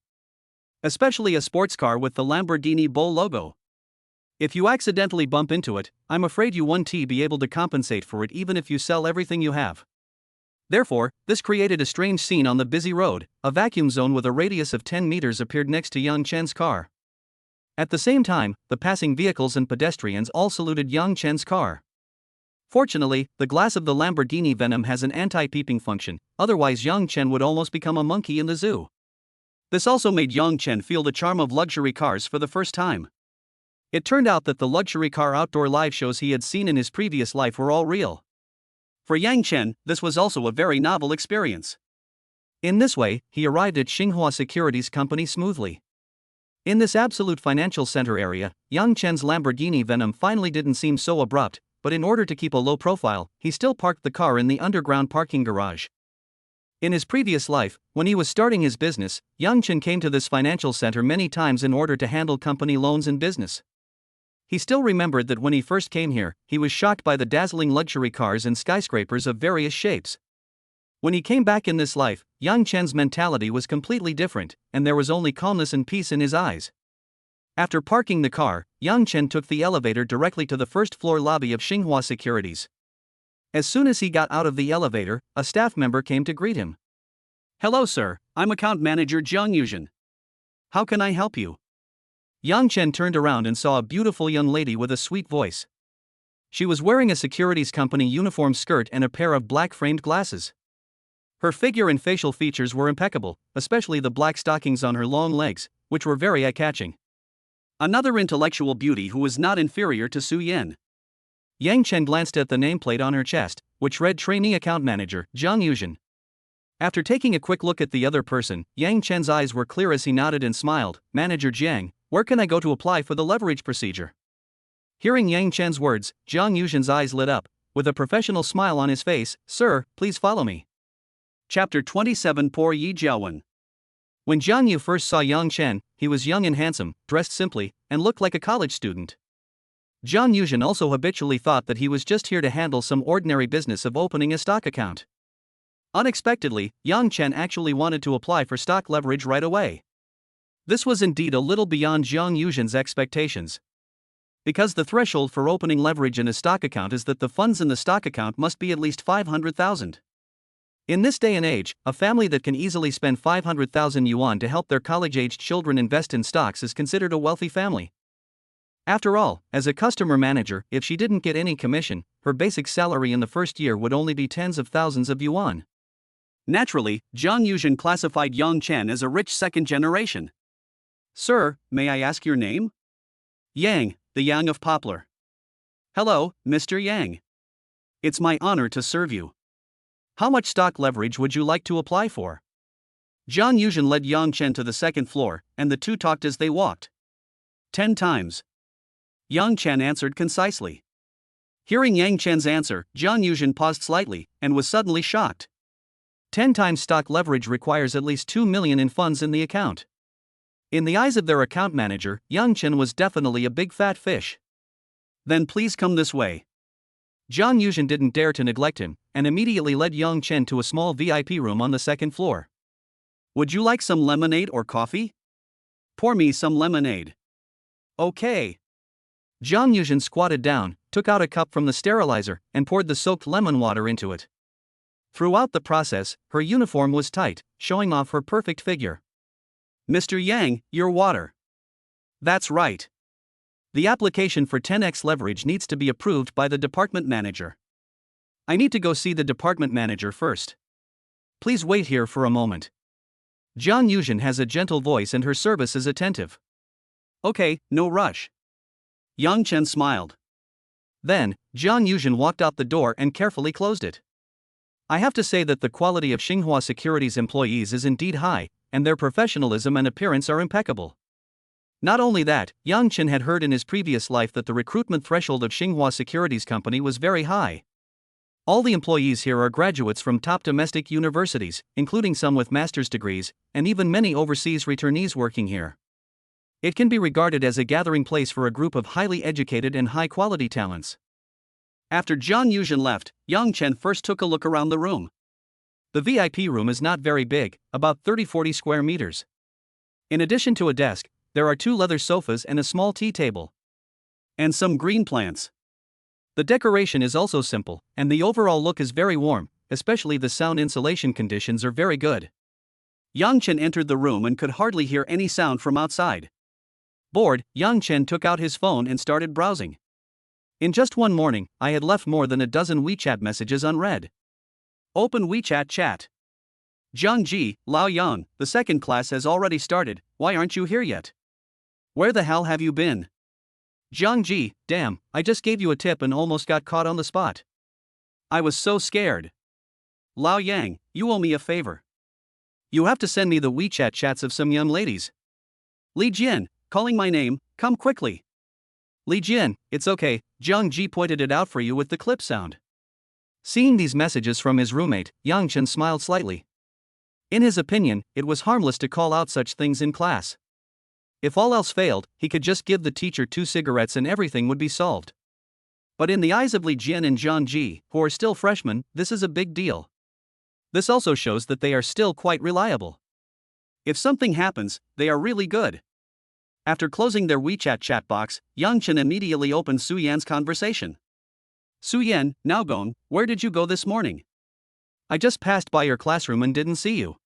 A: Especially a sports car with the Lamborghini Bull logo. If you accidentally bump into it, I'm afraid you won't be able to compensate for it even if you sell everything you have. Therefore, this created a strange scene on the busy road. A vacuum zone with a radius of 10 meters appeared next to Yang Chen's car. At the same time, the passing vehicles and pedestrians all saluted Yang Chen's car. Fortunately, the glass of the Lamborghini Venom has an anti-peeping function, otherwise Yang Chen would almost become a monkey in the zoo. This also made Yang Chen feel the charm of luxury cars for the first time. It turned out that the luxury car outdoor live shows he had seen in his previous life were all real. For Yang Chen, this was also a very novel experience. In this way, he arrived at Xinhua Securities Company smoothly. In this absolute financial center area, Yang Chen's Lamborghini Venom finally didn't seem so abrupt, but in order to keep a low profile, he still parked the car in the underground parking garage. In his previous life, when he was starting his business, Yang Chen came to this financial center many times in order to handle company loans and business. He still remembered that when he first came here, he was shocked by the dazzling luxury cars and skyscrapers of various shapes. When he came back in this life, Yang Chen's mentality was completely different, and there was only calmness and peace in his eyes. After parking the car, Yang Chen took the elevator directly to the first-floor lobby of Xinhua Securities. As soon as he got out of the elevator, a staff member came to greet him. "Hello sir, I'm account manager Jiang Yuzhen. How can I help you?" Yang Chen turned around and saw a beautiful young lady with a sweet voice. She was wearing a securities company uniform skirt and a pair of black framed glasses. Her figure and facial features were impeccable, especially the black stockings on her long legs, which were very eye-catching. Another intellectual beauty who was not inferior to Su Yan. Yang Chen glanced at the nameplate on her chest, which read Trainee Account Manager, Zhang Yuzhen. After taking a quick look at the other person, Yang Chen's eyes were clear as he nodded and smiled. Manager Jiang, where can I go to apply for the leverage procedure? Hearing Yang Chen's words, Zhang Yuzhen's eyes lit up. With a professional smile on his face, Sir, please follow me. Chapter 27. Poor Yi Jiawen. When Zhang Yu first saw Yang Chen, he was young and handsome, dressed simply, and looked like a college student. Zhang Yuzhen also habitually thought that he was just here to handle some ordinary business of opening a stock account. Unexpectedly, Yang Chen actually wanted to apply for stock leverage right away. This was indeed a little beyond Zhang Yuzhen's expectations. Because the threshold for opening leverage in a stock account is that the funds in the stock account must be at least 500,000. In this day and age, a family that can easily spend 500,000 yuan to help their college-aged children invest in stocks is considered a wealthy family. After all, as a customer manager, if she didn't get any commission, her basic salary in the first year would only be tens of thousands of yuan. Naturally, Zhang Yuzhen classified Yang Chen as a rich second generation. Sir, may I ask your name? Yang, the Yang of Poplar. Hello, Mr. Yang. It's my honor to serve you. How much stock leverage would you like to apply for? Zhang Yuzhen led Yang Chen to the second floor, and the two talked as they walked. 10 times. Yang Chen answered concisely. Hearing Yang Chen's answer, Zhang Yuzhen paused slightly, and was suddenly shocked. 10 times stock leverage requires at least 2 million in funds in the account. In the eyes of their account manager, Yang Chen was definitely a big fat fish. Then please come this way. Zhang Yuzhen didn't dare to neglect him, and immediately led Yang Chen to a small VIP room on the second floor. Would you like some lemonade or coffee? Pour me some lemonade. Okay. Zhang Yuzhen squatted down, took out a cup from the sterilizer, and poured the soaked lemon water into it. Throughout the process, her uniform was tight, showing off her perfect figure. Mr. Yang, your water. That's right. The application for 10x leverage needs to be approved by the department manager. I need to go see the department manager first. Please wait here for a moment. Zhang Yuzhen has a gentle voice and her service is attentive. Okay, no rush. Yang Chen smiled. Then, Zhang Yuzhen walked out the door and carefully closed it. I have to say that the quality of Xinhua Securities employees is indeed high, and their professionalism and appearance are impeccable. Not only that, Yang Chen had heard in his previous life that the recruitment threshold of Xinhua Securities Company was very high. All the employees here are graduates from top domestic universities, including some with master's degrees, and even many overseas returnees working here. It can be regarded as a gathering place for a group of highly educated and high-quality talents. After Zhang Yuzhen left, Yang Chen first took a look around the room. The VIP room is not very big, about 30-40 square meters. In addition to a desk, there are 2 leather sofas and a small tea table. And some green plants. The decoration is also simple, and the overall look is very warm, especially the sound insulation conditions are very good. Yang Chen entered the room and could hardly hear any sound from outside. Bored, Yang Chen took out his phone and started browsing. In just one morning, I had left more than a dozen WeChat messages unread. Open WeChat chat. Zhang Ji, Lao Yang, the second class has already started, why aren't you here yet? Where the hell have you been? Zhang Ji, damn, I just gave you a tip and almost got caught on the spot. I was so scared. Lao Yang, you owe me a favor. You have to send me the WeChat chats of some young ladies. Li Jian, calling my name, come quickly. Li Jian, it's okay, Zhang Ji pointed it out for you with the clip sound. Seeing these messages from his roommate, Yang Chen smiled slightly. In his opinion, it was harmless to call out such things in class. If all else failed, he could just give the teacher 2 cigarettes and everything would be solved. But in the eyes of Li Jian and Zhang Ji, who are still freshmen, this is a big deal. This also shows that they are still quite reliable. If something happens, they are really good. After closing their WeChat chat box, Yang Chen immediately opened Su Yan's conversation. Su Yan, now gone, where did you go this morning? I just passed by your classroom and didn't see you.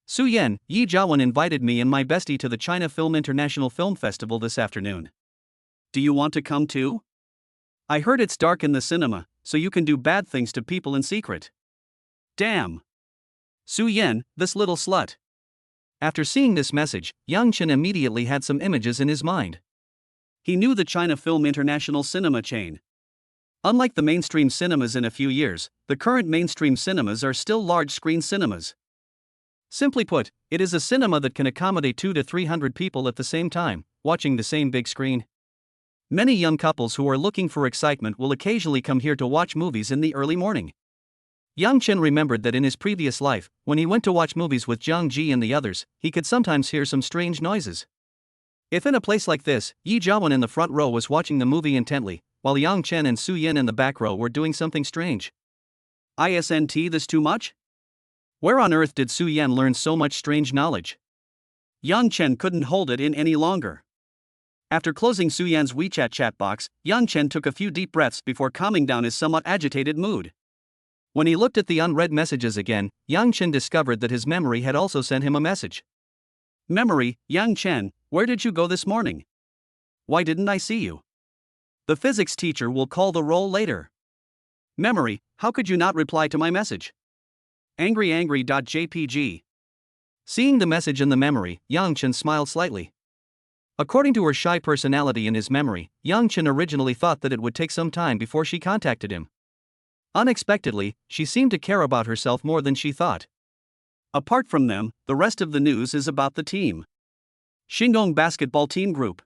A: Su Yan, Yi Jiawen invited me and my bestie to the China Film International Film Festival this afternoon. Do you want to come too? I heard it's dark in the cinema, so you can do bad things to people in secret. Damn. Su Yan, this little slut. After seeing this message, Yang Chen immediately had some images in his mind. He knew the China Film International cinema chain. Unlike the mainstream cinemas in a few years, the current mainstream cinemas are still large-screen cinemas. Simply put, it is a cinema that can accommodate 200 to 300 people at the same time, watching the same big screen. Many young couples who are looking for excitement will occasionally come here to watch movies in the early morning. Yang Chen remembered that in his previous life, when he went to watch movies with Zhang Ji and the others, he could sometimes hear some strange noises. If in a place like this, Yi Jiawen in the front row was watching the movie intently, while Yang Chen and Su Yan in the back row were doing something strange. Isn't this too much? Where on earth did Su Yan learn so much strange knowledge? Yang Chen couldn't hold it in any longer. After closing Su Yan's WeChat chat box, Yang Chen took a few deep breaths before calming down his somewhat agitated mood. When he looked at the unread messages again, Yang Chen discovered that his memory had also sent him a message. Memory, Yang Chen, where did you go this morning? Why didn't I see you? The physics teacher will call the roll later. Memory, how could you not reply to my message? Angry.jpg. Seeing the message in the memory, Yang Chen smiled slightly. According to her shy personality in his memory, Yang Chen originally thought that it would take some time before she contacted him. Unexpectedly, she seemed to care about herself more than she thought. Apart from them, the rest of the news is about the team. Shinggong Basketball Team Group.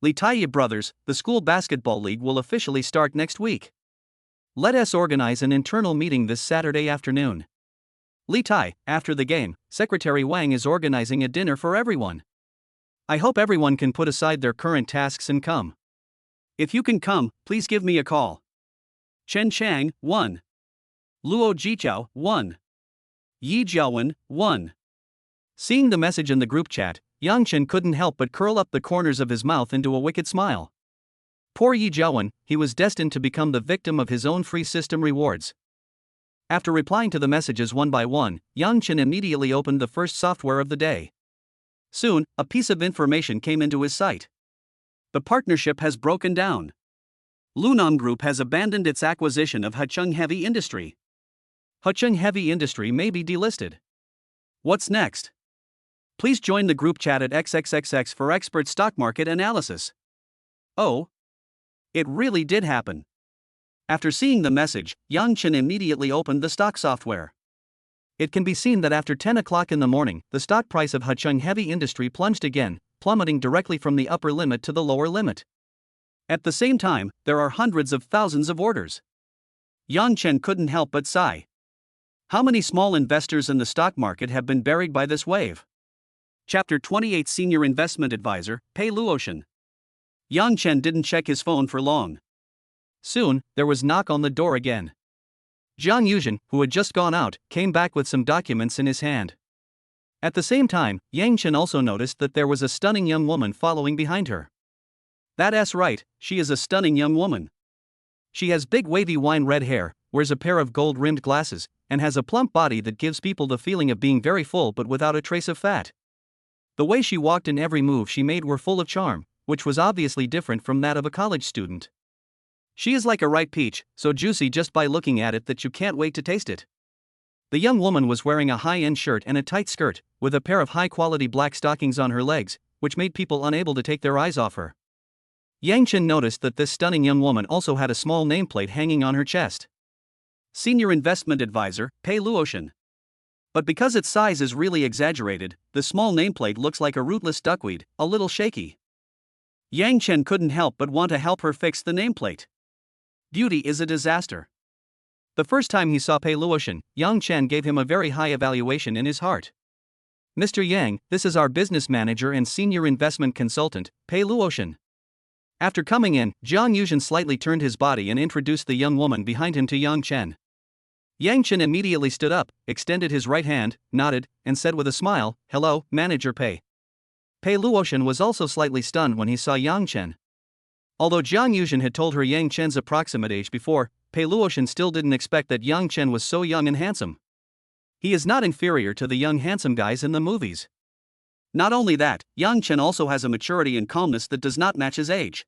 A: Li Taiyi Brothers, the school basketball league will officially start next week. Let us organize an internal meeting this Saturday afternoon. Li Tai, after the game, Secretary Wang is organizing a dinner for everyone. I hope everyone can put aside their current tasks and come. If you can come, please give me a call. Chen Chang, 1. Luo Jichao, 1. Yi Jiawen, 1. Seeing the message in the group chat, Yang Chen couldn't help but curl up the corners of his mouth into a wicked smile. Poor Yi Jiawen, he was destined to become the victim of his own free system rewards. After replying to the messages one by one, Yang Chen immediately opened the first software of the day. Soon, a piece of information came into his sight. The partnership has broken down. Lunam Group has abandoned its acquisition of Hecheng Heavy Industry. Hecheng Heavy Industry may be delisted. What's next? Please join the group chat at XXXX for expert stock market analysis. Oh, it really did happen. After seeing the message, Yang Chen immediately opened the stock software. It can be seen that after 10 o'clock in the morning, the stock price of Hecheng Heavy Industry plunged again, plummeting directly from the upper limit to the lower limit. At the same time, there are hundreds of thousands of orders. Yang Chen couldn't help but sigh. How many small investors in the stock market have been buried by this wave? Chapter 28 Senior Investment Advisor, Pei Luotian. Yang Chen didn't check his phone for long. Soon, there was knock on the door again. Zhang Yuzhen, who had just gone out, came back with some documents in his hand. At the same time, Yang Chen also noticed that there was a stunning young woman following behind her. That's right, she is a stunning young woman. She has big wavy wine red hair, wears a pair of gold-rimmed glasses, and has a plump body that gives people the feeling of being very full but without a trace of fat. The way she walked and every move she made were full of charm, which was obviously different from that of a college student. She is like a ripe peach, so juicy just by looking at it that you can't wait to taste it. The young woman was wearing a high-end shirt and a tight skirt, with a pair of high-quality black stockings on her legs, which made people unable to take their eyes off her. Yang Chen noticed that this stunning young woman also had a small nameplate hanging on her chest. Senior Investment Advisor, Pei Luotian. But because its size is really exaggerated, the small nameplate looks like a rootless duckweed, a little shaky. Yang Chen couldn't help but want to help her fix the nameplate. Beauty is a disaster. The first time he saw Pei Luotian, Yang Chen gave him a very high evaluation in his heart. Mr. Yang, this is our business manager and senior investment consultant, Pei Luotian. After coming in, Zhang Yuzhen slightly turned his body and introduced the young woman behind him to Yang Chen. Yang Chen immediately stood up, extended his right hand, nodded, and said with a smile, "Hello, Manager Pei." Pei Luotian was also slightly stunned when he saw Yang Chen. Although Zhang Yuzhen had told her Yang Chen's approximate age before, Pei Luotian still didn't expect that Yang Chen was so young and handsome. He is not inferior to the young handsome guys in the movies. Not only that, Yang Chen also has a maturity and calmness that does not match his age.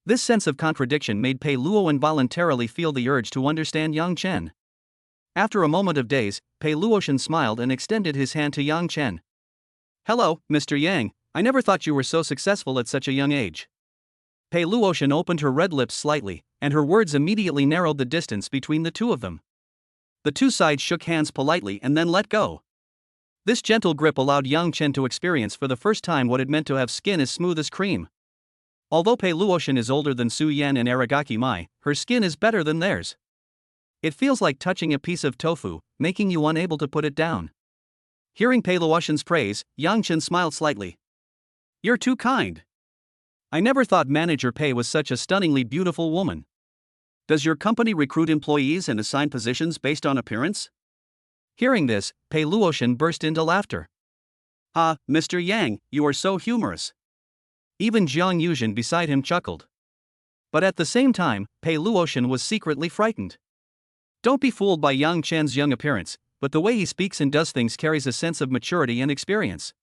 A: This sense of contradiction made Pei Luo involuntarily feel the urge to understand Yang Chen. After a moment of daze, Pei Luotian smiled and extended his hand to Yang Chen. "Hello, Mr. Yang, I never thought you were so successful at such a young age." Pei Luotian opened her red lips slightly, and her words immediately narrowed the distance between the two of them. The two sides shook hands politely and then let go. This gentle grip allowed Yang Chen to experience for the first time what it meant to have skin as smooth as cream. Although Pei Luotian is older than Su Yan and Aragaki Mai, her skin is better than theirs. It feels like touching a piece of tofu, making you unable to put it down. Hearing Pei Luotian's praise, Yang Chen smiled slightly. "You're too kind. I never thought Manager Pei was such a stunningly beautiful woman. Does your company recruit employees and assign positions based on appearance?" Hearing this, Pei Luotian burst into laughter. "Ah, Mr. Yang, you are so humorous." Even Jiang Yuzhen beside him chuckled. But at the same time, Pei Luotian was secretly frightened. Don't be fooled by Yang Chen's young appearance, but the way he speaks and does things carries a sense of maturity and experience.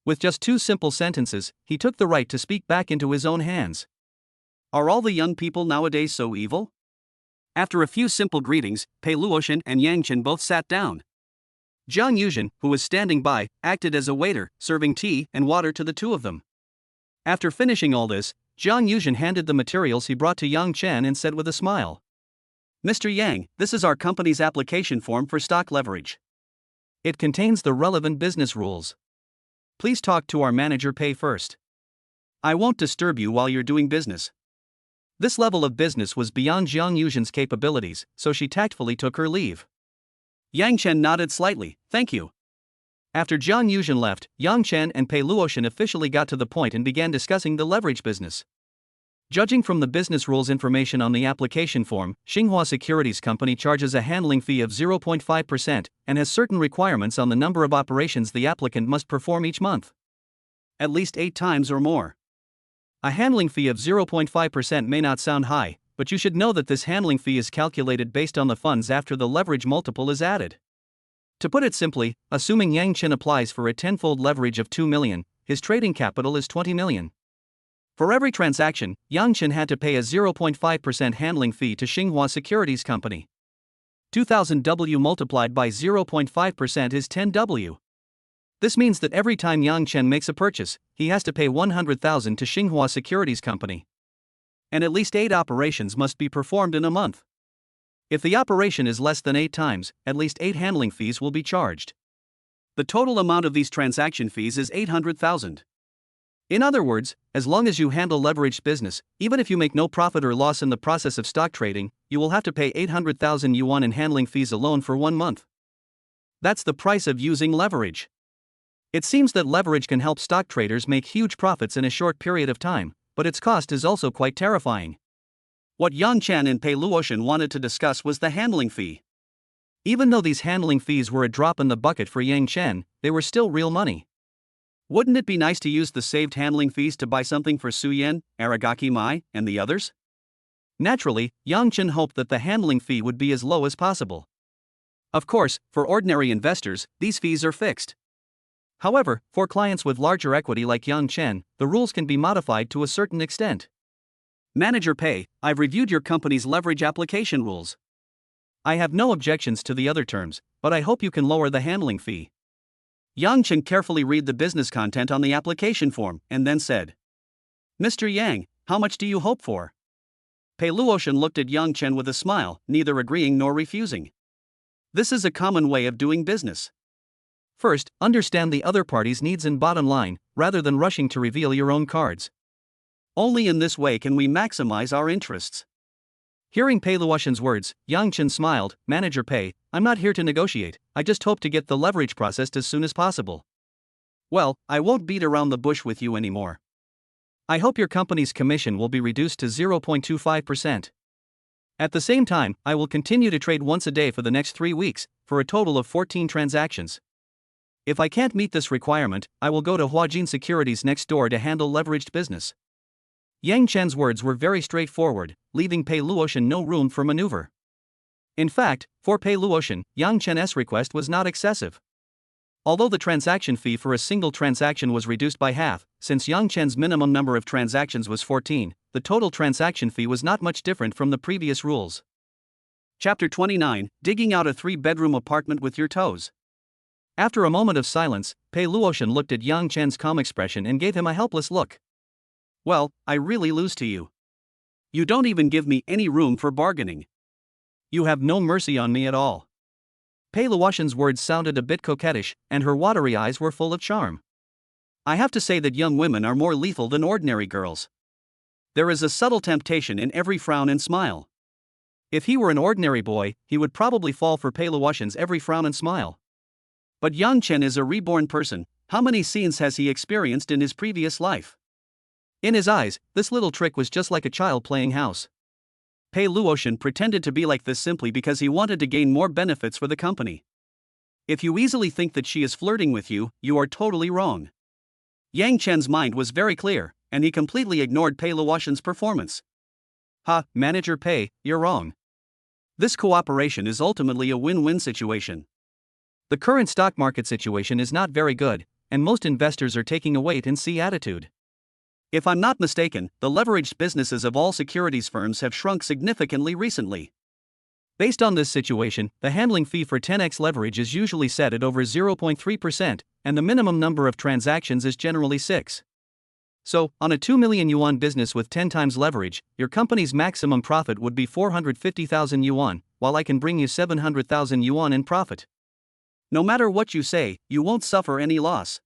A: With just 2 simple sentences, he took the right to speak back into his own hands. "Are all the young people nowadays so evil?" After a few simple greetings, Pei Luotian and Yang Chen both sat down. Jiang Yuzhen, who was standing by, acted as a waiter, serving tea and water to the two of them. After finishing all this, Jiang Yuzhen handed the materials he brought to Yang Chen and said with a smile, "Mr. Yang, this is our company's application form for stock leverage. It contains the relevant business rules. Please talk to our manager Pei first. I won't disturb you while you're doing business." This level of business was beyond Jiang Yuzhen's capabilities, so she tactfully took her leave. Yang Chen nodded slightly, "Thank you." After Jiang Yuzhen left, Yang Chen and Pei Luotian officially got to the point and began discussing the leverage business. Judging from the business rules information on the application form, Xinhua Securities Company charges a handling fee of 0.5% and has certain requirements on the number of operations the applicant must perform each month. At least 8 times or more. A handling fee of 0.5% may not sound high, but you should know that this handling fee is calculated based on the funds after the leverage multiple is added. To put it simply, assuming Yang Chen applies for a 10-fold leverage of 2 million, his trading capital is 20 million. For every transaction, Yang Chen had to pay a 0.5% handling fee to Xinhua Securities Company. 2000 W multiplied by 0.5% is 10 W. This means that every time Yang Chen makes a purchase, he has to pay 100,000 to Xinhua Securities Company. And at least 8 operations must be performed in a month. If the operation is less than 8 times, at least 8 handling fees will be charged. The total amount of these transaction fees is 800,000. In other words, as long as you handle leveraged business, even if you make no profit or loss in the process of stock trading, you will have to pay 800,000 yuan in handling fees alone for 1 month. That's the price of using leverage. It seems that leverage can help stock traders make huge profits in a short period of time, but its cost is also quite terrifying. What Yang Chen and Pei Luotian wanted to discuss was the handling fee. Even though these handling fees were a drop in the bucket for Yang Chen, they were still real money. Wouldn't it be nice to use the saved handling fees to buy something for Su Yan, Aragaki Mai, and the others? Naturally, Yang Chen hoped that the handling fee would be as low as possible. Of course, for ordinary investors, these fees are fixed. However, for clients with larger equity like Yang Chen, the rules can be modified to a certain extent. Manager Pei, I've reviewed your company's leverage application rules. I have no objections to the other terms, but I hope you can lower the handling fee. Yang Chen carefully read the business content on the application form and then said, "Mr. Yang, how much do you hope for?" Pei Luotian looked at Yang Chen with a smile, neither agreeing nor refusing. This is a common way of doing business. First, understand the other party's needs and bottom line, rather than rushing to reveal your own cards. Only in this way can we maximize our interests. Hearing Pei Luotian's words, Yang Chen smiled. "Manager Pei, I'm not here to negotiate, I just hope to get the leverage processed as soon as possible." "Well, I won't beat around the bush with you anymore. I hope your company's commission will be reduced to 0.25%. At the same time, I will continue to trade once a day for the next 3 weeks, for a total of 14 transactions. If I can't meet this requirement, I will go to Huajin Securities next door to handle leveraged business." Yang Chen's words were very straightforward, leaving Pei Luotian no room for maneuver. In fact, for Pei Luotian, Yang Chen's request was not excessive. Although the transaction fee for a single transaction was reduced by half, since Yang Chen's minimum number of transactions was 14, the total transaction fee was not much different from the previous rules. Chapter 29, Digging Out a 3-Bedroom Apartment with Your Toes. After a moment of silence, Pei Luotian looked at Yang Chen's calm expression and gave him a helpless look. Well, I really lose to you. You don't even give me any room for bargaining. You have no mercy on me at all. Pei Luotian's words sounded a bit coquettish, and her watery eyes were full of charm. I have to say that young women are more lethal than ordinary girls. There is a subtle temptation in every frown and smile. If he were an ordinary boy, he would probably fall for Pei Luotian's every frown and smile. But Yang Chen is a reborn person. How many scenes has he experienced in his previous life? In his eyes, this little trick was just like a child playing house. Pei Luotian pretended to be like this simply because he wanted to gain more benefits for the company. If you easily think that she is flirting with you, you are totally wrong. Yang Chen's mind was very clear, and he completely ignored Pei Luotian's performance. Ha, Manager Pei, you're wrong. This cooperation is ultimately a win-win situation. The current stock market situation is not very good, and most investors are taking a wait-and-see attitude. If I'm not mistaken, the leveraged businesses of all securities firms have shrunk significantly recently. Based on this situation, the handling fee for 10x leverage is usually set at over 0.3%, and the minimum number of transactions is generally 6. So, on a 2 million yuan business with 10 times leverage, your company's maximum profit would be 450,000 yuan, while I can bring you 700,000 yuan in profit. No matter what you say, you won't suffer any loss.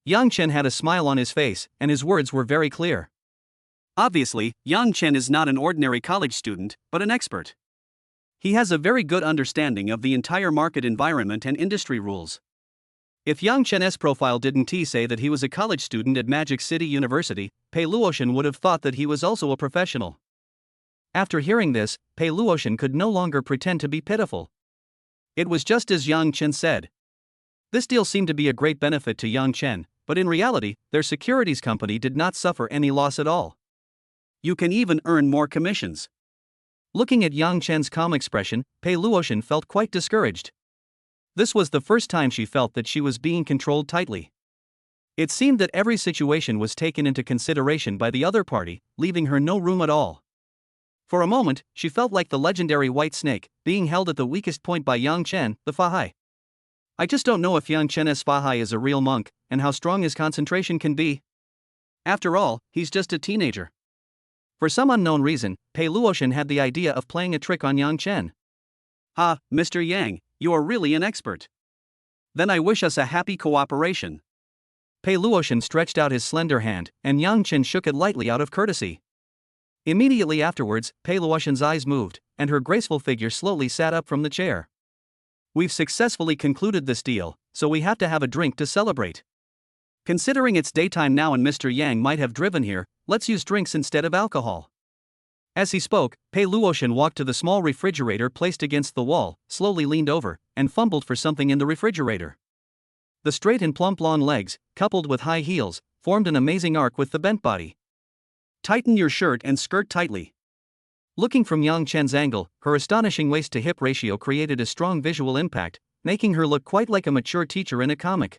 A: Yang Chen had a smile on his face, and his words were very clear. Obviously, Yang Chen is not an ordinary college student, but an expert. He has a very good understanding of the entire market environment and industry rules. If Yang Chen's profile didn't say that he was a college student at Magic City University, Pei Luotian would have thought that he was also a professional. After hearing this, Pei Luotian could no longer pretend to be pitiful. It was just as Yang Chen said. This deal seemed to be a great benefit to Yang Chen, but in reality, their securities company did not suffer any loss at all. You can even earn more commissions. Looking at Yang Chen's calm expression, Pei Luotian felt quite discouraged. This was the first time she felt that she was being controlled tightly. It seemed that every situation was taken into consideration by the other party, leaving her no room at all. For a moment, she felt like the legendary white snake, being held at the weakest point by Yang Chen, the Fahai. I just don't know if Yang Chen's Fahai is a real monk, and how strong his concentration can be. After all, he's just a teenager. For some unknown reason, Pei Luotian had the idea of playing a trick on Yang Chen. Ha, Mr. Yang, you are really an expert. Then I wish us a happy cooperation. Pei Luotian stretched out his slender hand, and Yang Chen shook it lightly out of courtesy. Immediately afterwards, Pei Luotian's eyes moved, and her graceful figure slowly sat up from the chair. We've successfully concluded this deal, so we have to have a drink to celebrate. Considering it's daytime now and Mr. Yang might have driven here, let's use drinks instead of alcohol. As he spoke, Pei Luotian walked to the small refrigerator placed against the wall, slowly leaned over, and fumbled for something in the refrigerator. The straight and plump blonde legs, coupled with high heels, formed an amazing arc with the bent body. Tighten your shirt and skirt tightly. Looking from Yang Chen's angle, her astonishing waist-to-hip ratio created a strong visual impact, making her look quite like a mature teacher in a comic.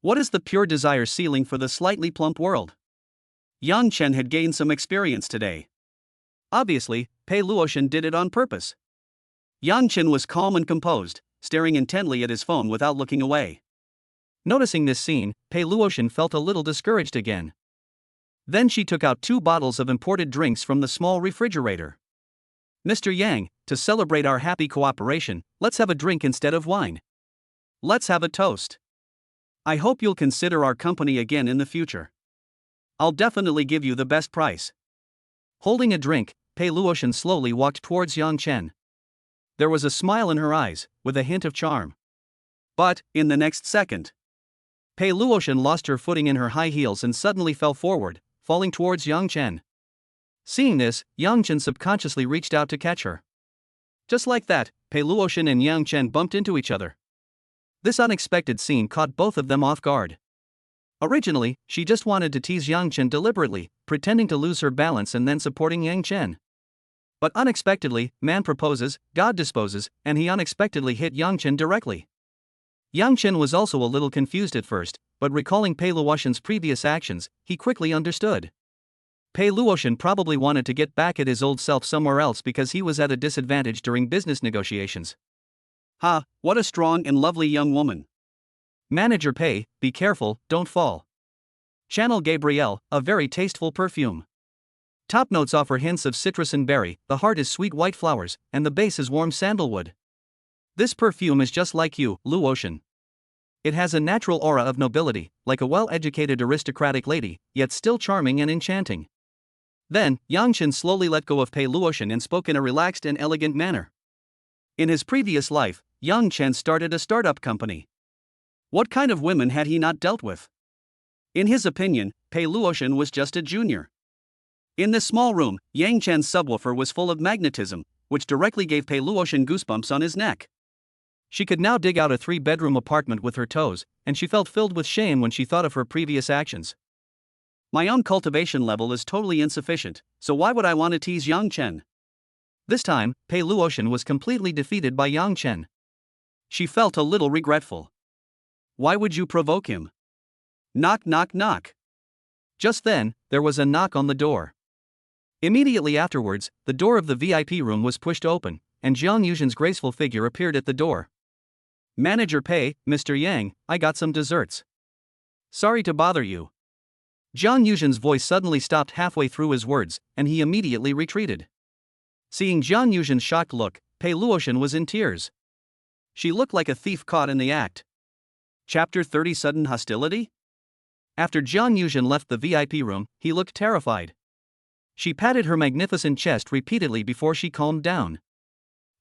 A: What is the pure desire ceiling for the slightly plump world? Yang Chen had gained some experience today. Obviously, Pei Luotian did it on purpose. Yang Chen was calm and composed, staring intently at his phone without looking away. Noticing this scene, Pei Luotian felt a little discouraged again. Then she took out 2 bottles of imported drinks from the small refrigerator. Mr. Yang, to celebrate our happy cooperation, let's have a drink instead of wine. Let's have a toast. I hope you'll consider our company again in the future. I'll definitely give you the best price. Holding a drink, Pei Luotian slowly walked towards Yang Chen. There was a smile in her eyes, with a hint of charm. But, in the next second, Pei Luotian lost her footing in her high heels and suddenly fell forward, falling towards Yang Chen. Seeing this, Yang Chen subconsciously reached out to catch her. Just like that, Pei Luotian and Yang Chen bumped into each other. This unexpected scene caught both of them off guard. Originally, she just wanted to tease Yang Chen deliberately, pretending to lose her balance and then supporting Yang Chen. But unexpectedly, man proposes, God disposes, and he unexpectedly hit Yang Chen directly. Yang Chen was also a little confused at first, but recalling Pei Luotian's previous actions, he quickly understood. Pei Luotian probably wanted to get back at his old self somewhere else because he was at a disadvantage during business negotiations. Ha, what a strong and lovely young woman. Manager Pei, be careful, don't fall. Channel Gabrielle, a very tasteful perfume. Top notes offer hints of citrus and berry, the heart is sweet white flowers, and the base is warm sandalwood. This perfume is just like you, Luotian. It has a natural aura of nobility, like a well-educated aristocratic lady, yet still charming and enchanting. Then, Yang Chen slowly let go of Pei Luotian and spoke in a relaxed and elegant manner. In his previous life, Yang Chen started a startup company. What kind of women had he not dealt with? In his opinion, Pei Luotian was just a junior. In this small room, Yang Chen's subwoofer was full of magnetism, which directly gave Pei Luotian goosebumps on his neck. She could now dig out a 3-bedroom apartment with her toes, and she felt filled with shame when she thought of her previous actions. My own cultivation level is totally insufficient, so why would I want to tease Yang Chen? This time, Pei Luotian was completely defeated by Yang Chen. She felt a little regretful. Why would you provoke him? Knock, knock, knock. Just then, there was a knock on the door. Immediately afterwards, the door of the VIP room was pushed open, and Jiang Yuzhen's graceful figure appeared at the door. Manager Pei, Mr. Yang, I got some desserts. Sorry to bother you. Jiang Yuzhen's voice suddenly stopped halfway through his words, and he immediately retreated. Seeing Jiang Yuzhen's shocked look, Pei Luotian was in tears. She looked like a thief caught in the act. Chapter 30 Sudden Hostility? After Jiang Yuzhen left the VIP room, he looked terrified. She patted her magnificent chest repeatedly before she calmed down.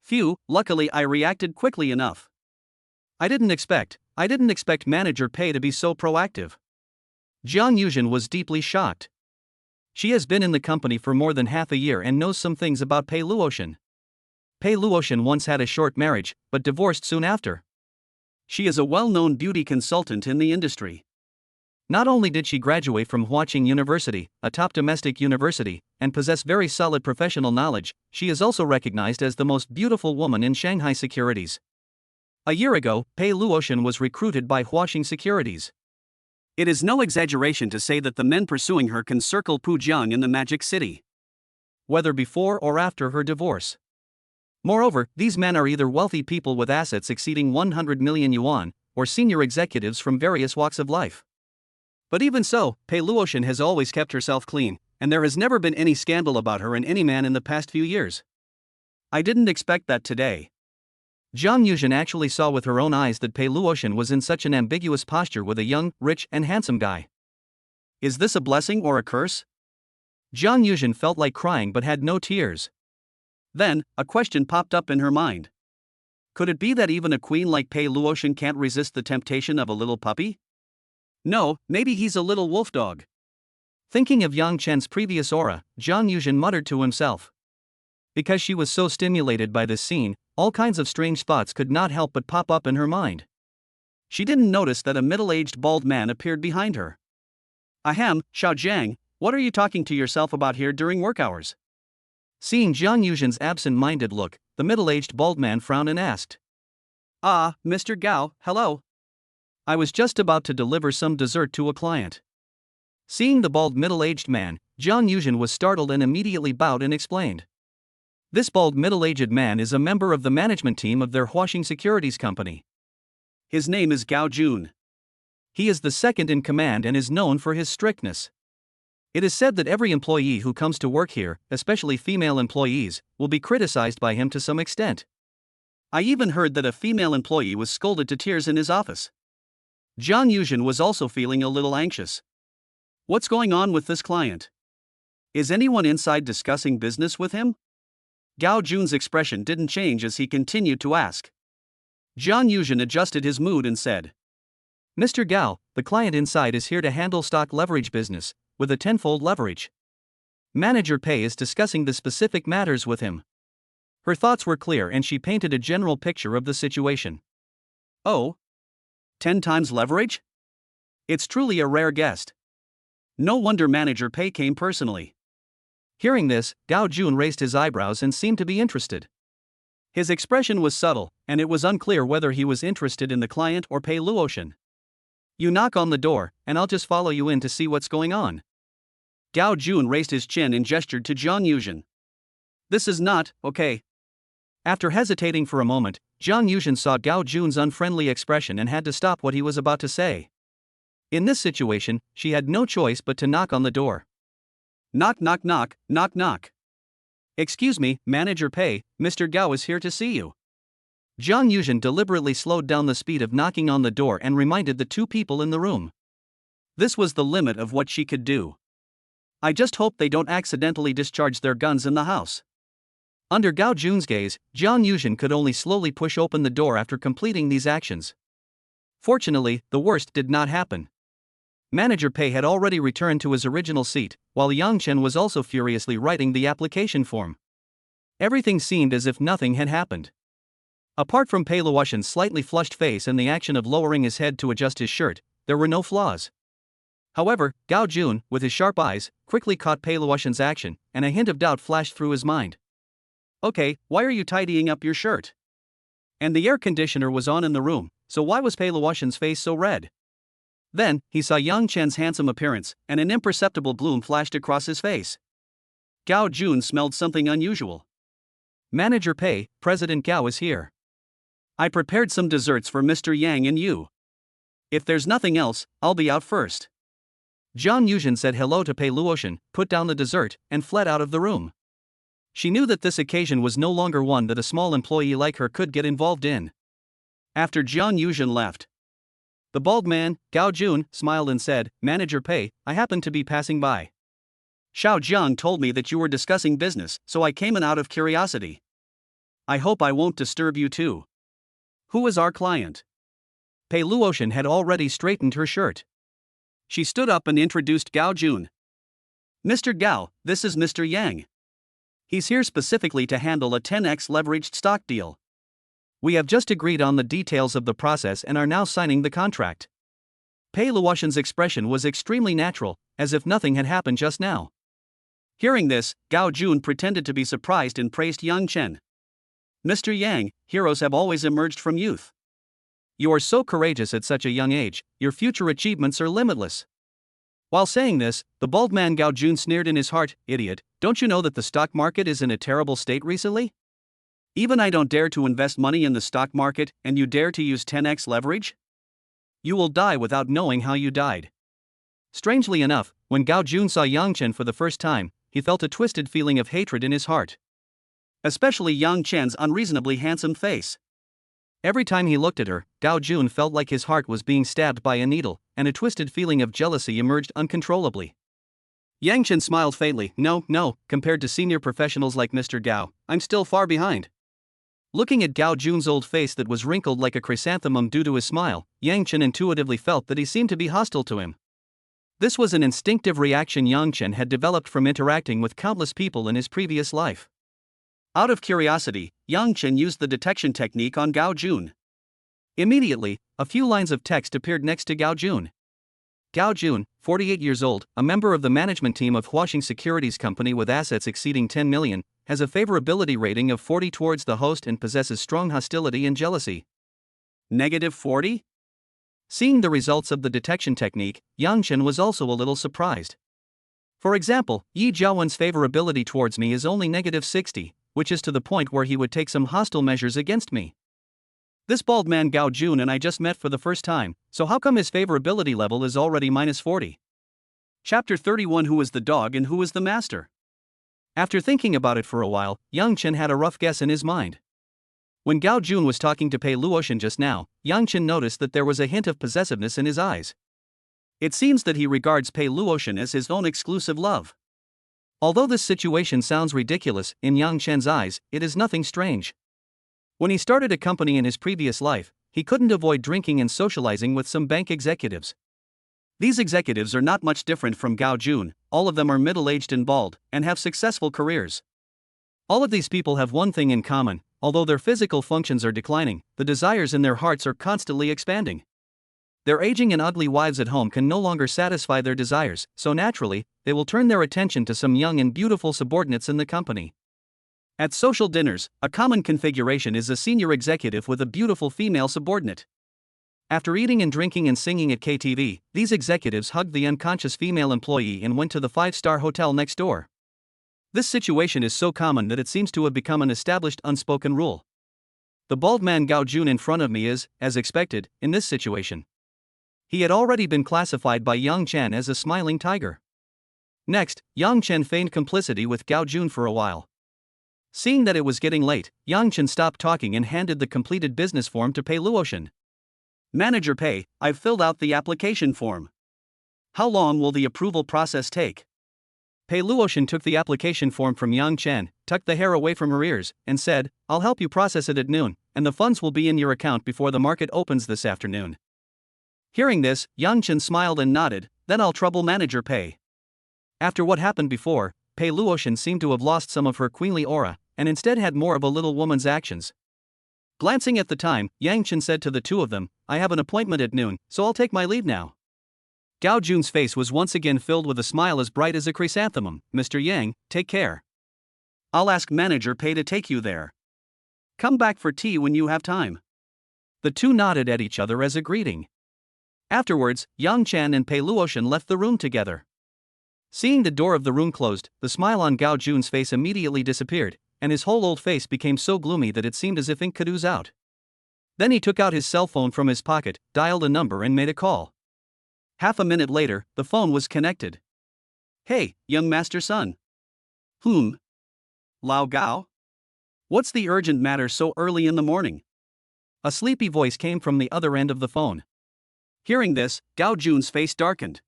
A: Phew, luckily I reacted quickly enough. I didn't expect Manager Pei to be so proactive. Jiang Yuzhen was deeply shocked. She has been in the company for more than half a year and knows some things about Pei Luotian. Pei Luotian once had a short marriage, but divorced soon after. She is a well-known beauty consultant in the industry. Not only did she graduate from Huaqing University, a top domestic university, and possess very solid professional knowledge, she is also recognized as the most beautiful woman in Shanghai Securities. A year ago, Pei Luotian was recruited by Huaqing Securities. It is no exaggeration to say that the men pursuing her can circle Pujiang in the Magic City, whether before or after her divorce. Moreover, these men are either wealthy people with assets exceeding 100 million yuan, or senior executives from various walks of life. But even so, Pei Luotian has always kept herself clean, and there has never been any scandal about her and any man in the past few years. I didn't expect that today. Jiang Yuzhen actually saw with her own eyes that Pei Luotian was in such an ambiguous posture with a young, rich, and handsome guy. Is this a blessing or a curse? Jiang Yuzhen felt like crying but had no tears. Then, a question popped up in her mind. Could it be that even a queen like Pei Luotian can't resist the temptation of a little puppy? No, maybe he's a little wolf dog. Thinking of Yang Chen's previous aura, Jiang Yuzhen muttered to himself. Because she was so stimulated by this scene, all kinds of strange thoughts could not help but pop up in her mind. She didn't notice that a middle-aged bald man appeared behind her. Ahem, Xiao Jiang, what are you talking to yourself about here during work hours? Seeing Jiang Yuzhen's absent-minded look, the middle-aged bald man frowned and asked. Ah, Mr. Gao, hello. I was just about to deliver some dessert to a client. Seeing the bald middle-aged man, Jiang Yuzhen was startled and immediately bowed and explained. This bald middle-aged man is a member of the management team of their Huaqing Securities Company. His name is Gao Jun. He is the second in command and is known for his strictness. It is said that every employee who comes to work here, especially female employees, will be criticized by him to some extent. I even heard that a female employee was scolded to tears in his office. Jiang Yuzhen was also feeling a little anxious. What's going on with this client? Is anyone inside discussing business with him? Gao Jun's expression didn't change as he continued to ask. Jiang Yuzhen adjusted his mood and said, Mr. Gao, the client inside is here to handle stock leverage business, with a tenfold leverage. Manager Pei is discussing the specific matters with him. Her thoughts were clear and she painted a general picture of the situation. Oh? 10 times leverage? It's truly a rare guest. No wonder Manager Pei came personally. Hearing this, Gao Jun raised his eyebrows and seemed to be interested. His expression was subtle, and it was unclear whether he was interested in the client or Pei Luotian. You knock on the door, and I'll just follow you in to see what's going on. Gao Jun raised his chin and gestured to Jiang Yuzhen. This is not okay. After hesitating for a moment, Jiang Yuzhen saw Gao Jun's unfriendly expression and had to stop what he was about to say. In this situation, she had no choice but to knock on the door. Knock knock knock, knock knock. Excuse me, Manager Pei, Mr. Gao is here to see you. Jiang Yuzhen deliberately slowed down the speed of knocking on the door and reminded the two people in the room. This was the limit of what she could do. I just hope they don't accidentally discharge their guns in the house. Under Gao Jun's gaze, Jiang Yuzhen could only slowly push open the door after completing these actions. Fortunately, the worst did not happen. Manager Pei had already returned to his original seat, while Yang Chen was also furiously writing the application form. Everything seemed as if nothing had happened. Apart from Pei Luotian's slightly flushed face and the action of lowering his head to adjust his shirt, there were no flaws. However, Gao Jun, with his sharp eyes, quickly caught Pei Luotian's action, and a hint of doubt flashed through his mind. Okay, why are you tidying up your shirt? And the air conditioner was on in the room, so why was Pei Luotian's face so red? Then, he saw Yang Chen's handsome appearance, and an imperceptible bloom flashed across his face. Gao Jun smelled something unusual. Manager Pei, President Gao is here. I prepared some desserts for Mr. Yang and you. If there's nothing else, I'll be out first. Jiang Yuzhen said hello to Pei Luotian, put down the dessert, and fled out of the room. She knew that this occasion was no longer one that a small employee like her could get involved in. After Jiang Yuzhen left, the bald man, Gao Jun, smiled and said, Manager Pei, I happened to be passing by. Xiao Jiang told me that you were discussing business, so I came in out of curiosity. I hope I won't disturb you too. Who is our client? Pei Luotian had already straightened her shirt. She stood up and introduced Gao Jun. Mr. Gao, this is Mr. Yang. He's here specifically to handle a 10x leveraged stock deal. We have just agreed on the details of the process and are now signing the contract. Pei Luotian's expression was extremely natural, as if nothing had happened just now. Hearing this, Gao Jun pretended to be surprised and praised Yang Chen. Mr. Yang, heroes have always emerged from youth. You are so courageous at such a young age, your future achievements are limitless. While saying this, the bald man Gao Jun sneered in his heart, Idiot, don't you know that the stock market is in a terrible state recently? Even I don't dare to invest money in the stock market, and you dare to use 10x leverage? You will die without knowing how you died. Strangely enough, when Gao Jun saw Yang Chen for the first time, he felt a twisted feeling of hatred in his heart. Especially Yang Chen's unreasonably handsome face. Every time he looked at her, Gao Jun felt like his heart was being stabbed by a needle, and a twisted feeling of jealousy emerged uncontrollably. Yang Chen smiled faintly. No, compared to senior professionals like Mr. Gao, I'm still far behind. Looking at Gao Jun's old face that was wrinkled like a chrysanthemum due to his smile, Yang Chen intuitively felt that he seemed to be hostile to him. This was an instinctive reaction Yang Chen had developed from interacting with countless people in his previous life. Out of curiosity, Yang Chen used the detection technique on Gao Jun. Immediately, a few lines of text appeared next to Gao Jun. Gao Jun, 48 years old, a member of the management team of Huaxing Securities Company with assets exceeding 10 million, has a favorability rating of 40 towards the host and possesses strong hostility and jealousy. -40? Seeing the results of the detection technique, Yang Chen was also a little surprised. For example, Yi Jiawen's favorability towards me is only -60, which is to the point where he would take some hostile measures against me. This bald man Gao Jun and I just met for the first time, so how come his favorability level is already -40? Chapter 31 Who is the dog and who is the master? After thinking about it for a while, Yang Chen had a rough guess in his mind. When Gao Jun was talking to Pei Luotian just now, Yang Chen noticed that there was a hint of possessiveness in his eyes. It seems that he regards Pei Luotian as his own exclusive love. Although this situation sounds ridiculous, in Yang Chen's eyes, it is nothing strange. When he started a company in his previous life, he couldn't avoid drinking and socializing with some bank executives. These executives are not much different from Gao Jun, all of them are middle-aged and bald, and have successful careers. All of these people have one thing in common: although their physical functions are declining, the desires in their hearts are constantly expanding. Their aging and ugly wives at home can no longer satisfy their desires, so naturally, they will turn their attention to some young and beautiful subordinates in the company. At social dinners, a common configuration is a senior executive with a beautiful female subordinate. After eating and drinking and singing at KTV, these executives hugged the unconscious female employee and went to the five-star hotel next door. This situation is so common that it seems to have become an established unspoken rule. The bald man Gao Jun in front of me is, as expected, in this situation. He had already been classified by Yang Chen as a smiling tiger. Next, Yang Chen feigned complicity with Gao Jun for a while. Seeing that it was getting late, Yang Chen stopped talking and handed the completed business form to Pei Luotian. "Manager Pei, I've filled out the application form. How long will the approval process take?" Pei Luotian took the application form from Yang Chen, tucked the hair away from her ears, and said, "I'll help you process it at noon, and the funds will be in your account before the market opens this afternoon." Hearing this, Yang Chen smiled and nodded, "Then I'll trouble Manager Pei." After what happened before, Pei Luotian seemed to have lost some of her queenly aura, and instead had more of a little woman's actions. Glancing at the time, Yang Chen said to the two of them, "I have an appointment at noon, so I'll take my leave now." Gao Jun's face was once again filled with a smile as bright as a chrysanthemum. "Mr. Yang, take care. I'll ask Manager Pei to take you there. Come back for tea when you have time." The two nodded at each other as a greeting. Afterwards, Yang Chen and Pei Luotian left the room together. Seeing the door of the room closed, the smile on Gao Jun's face immediately disappeared, and his whole old face became so gloomy that it seemed as if ink could ooze out. Then he took out his cell phone from his pocket, dialed a number and made a call. Half a minute later, the phone was connected. "Hey, young master son." "Whom?" "Lao Gao? What's the urgent matter so early in the morning?" A sleepy voice came from the other end of the phone. Hearing this, Gao Jun's face darkened.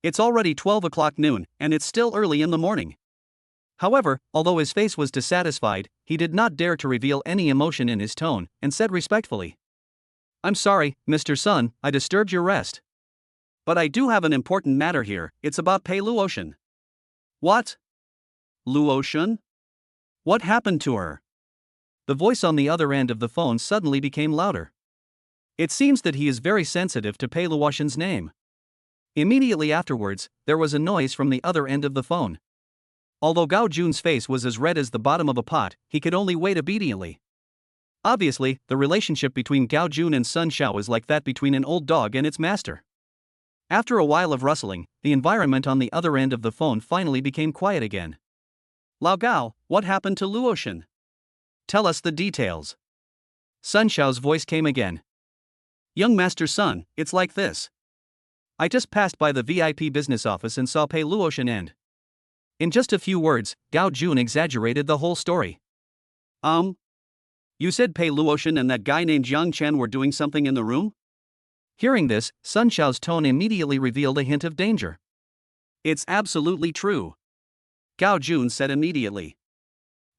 A: It's already 12 o'clock noon, and it's still early in the morning. However, although his face was dissatisfied, he did not dare to reveal any emotion in his tone, and said respectfully, "I'm sorry, Mr. Sun, I disturbed your rest. But I do have an important matter here. It's about Pei Luotian." "What? Luotian? What happened to her?" The voice on the other end of the phone suddenly became louder. "It seems that he is very sensitive to Pei Luotian's name." Immediately afterwards, there was a noise from the other end of the phone. Although Gao Jun's face was as red as the bottom of a pot, he could only wait obediently. Obviously, the relationship between Gao Jun and Sun Xiao is like that between an old dog and its master. After a while of rustling, the environment on the other end of the phone finally became quiet again. "Lao Gao, what happened to Luotian? Tell us the details." Sun Xiao's voice came again. "Young Master Sun, it's like this. I just passed by the VIP business office and saw Pei Luotian and..." In just a few words, Gao Jun exaggerated the whole story. You said Pei Luotian and that guy named Yang Chen were doing something in the room?" Hearing this, Sun Xiao's tone immediately revealed a hint of danger. "It's absolutely true," Gao Jun said immediately.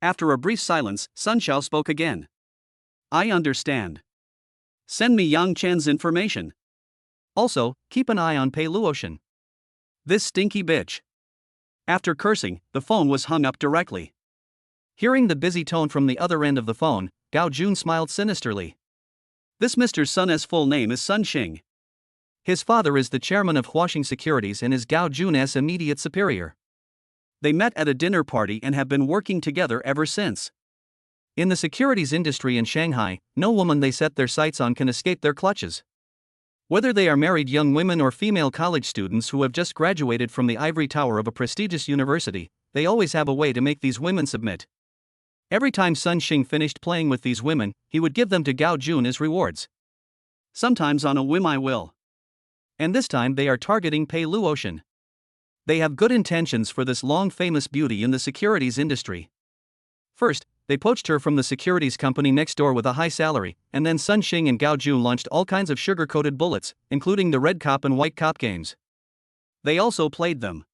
A: After a brief silence, Sun Xiao spoke again. "I understand. Send me Yang Chen's information. Also, keep an eye on Pei Luotian. This stinky bitch." After cursing, the phone was hung up directly. Hearing the busy tone from the other end of the phone, Gao Jun smiled sinisterly. "This Mr. Sun's full name is Sun Xing. His father is the chairman of Huaxing Securities and is Gao Jun's immediate superior. They met at a dinner party and have been working together ever since. In the securities industry in Shanghai, no woman they set their sights on can escape their clutches. Whether they are married young women or female college students who have just graduated from the ivory tower of a prestigious university, they always have a way to make these women submit. Every time Sun Xing finished playing with these women, he would give them to Gao Jun as rewards. Sometimes on a whim I will. And this time they are targeting Pei Luotian. They have good intentions for this long-famous beauty in the securities industry. First, they poached her from the securities company next door with a high salary, and then Sun Xing and Gao Jun launched all kinds of sugar-coated bullets, including the red cop and white cop games. They also played them.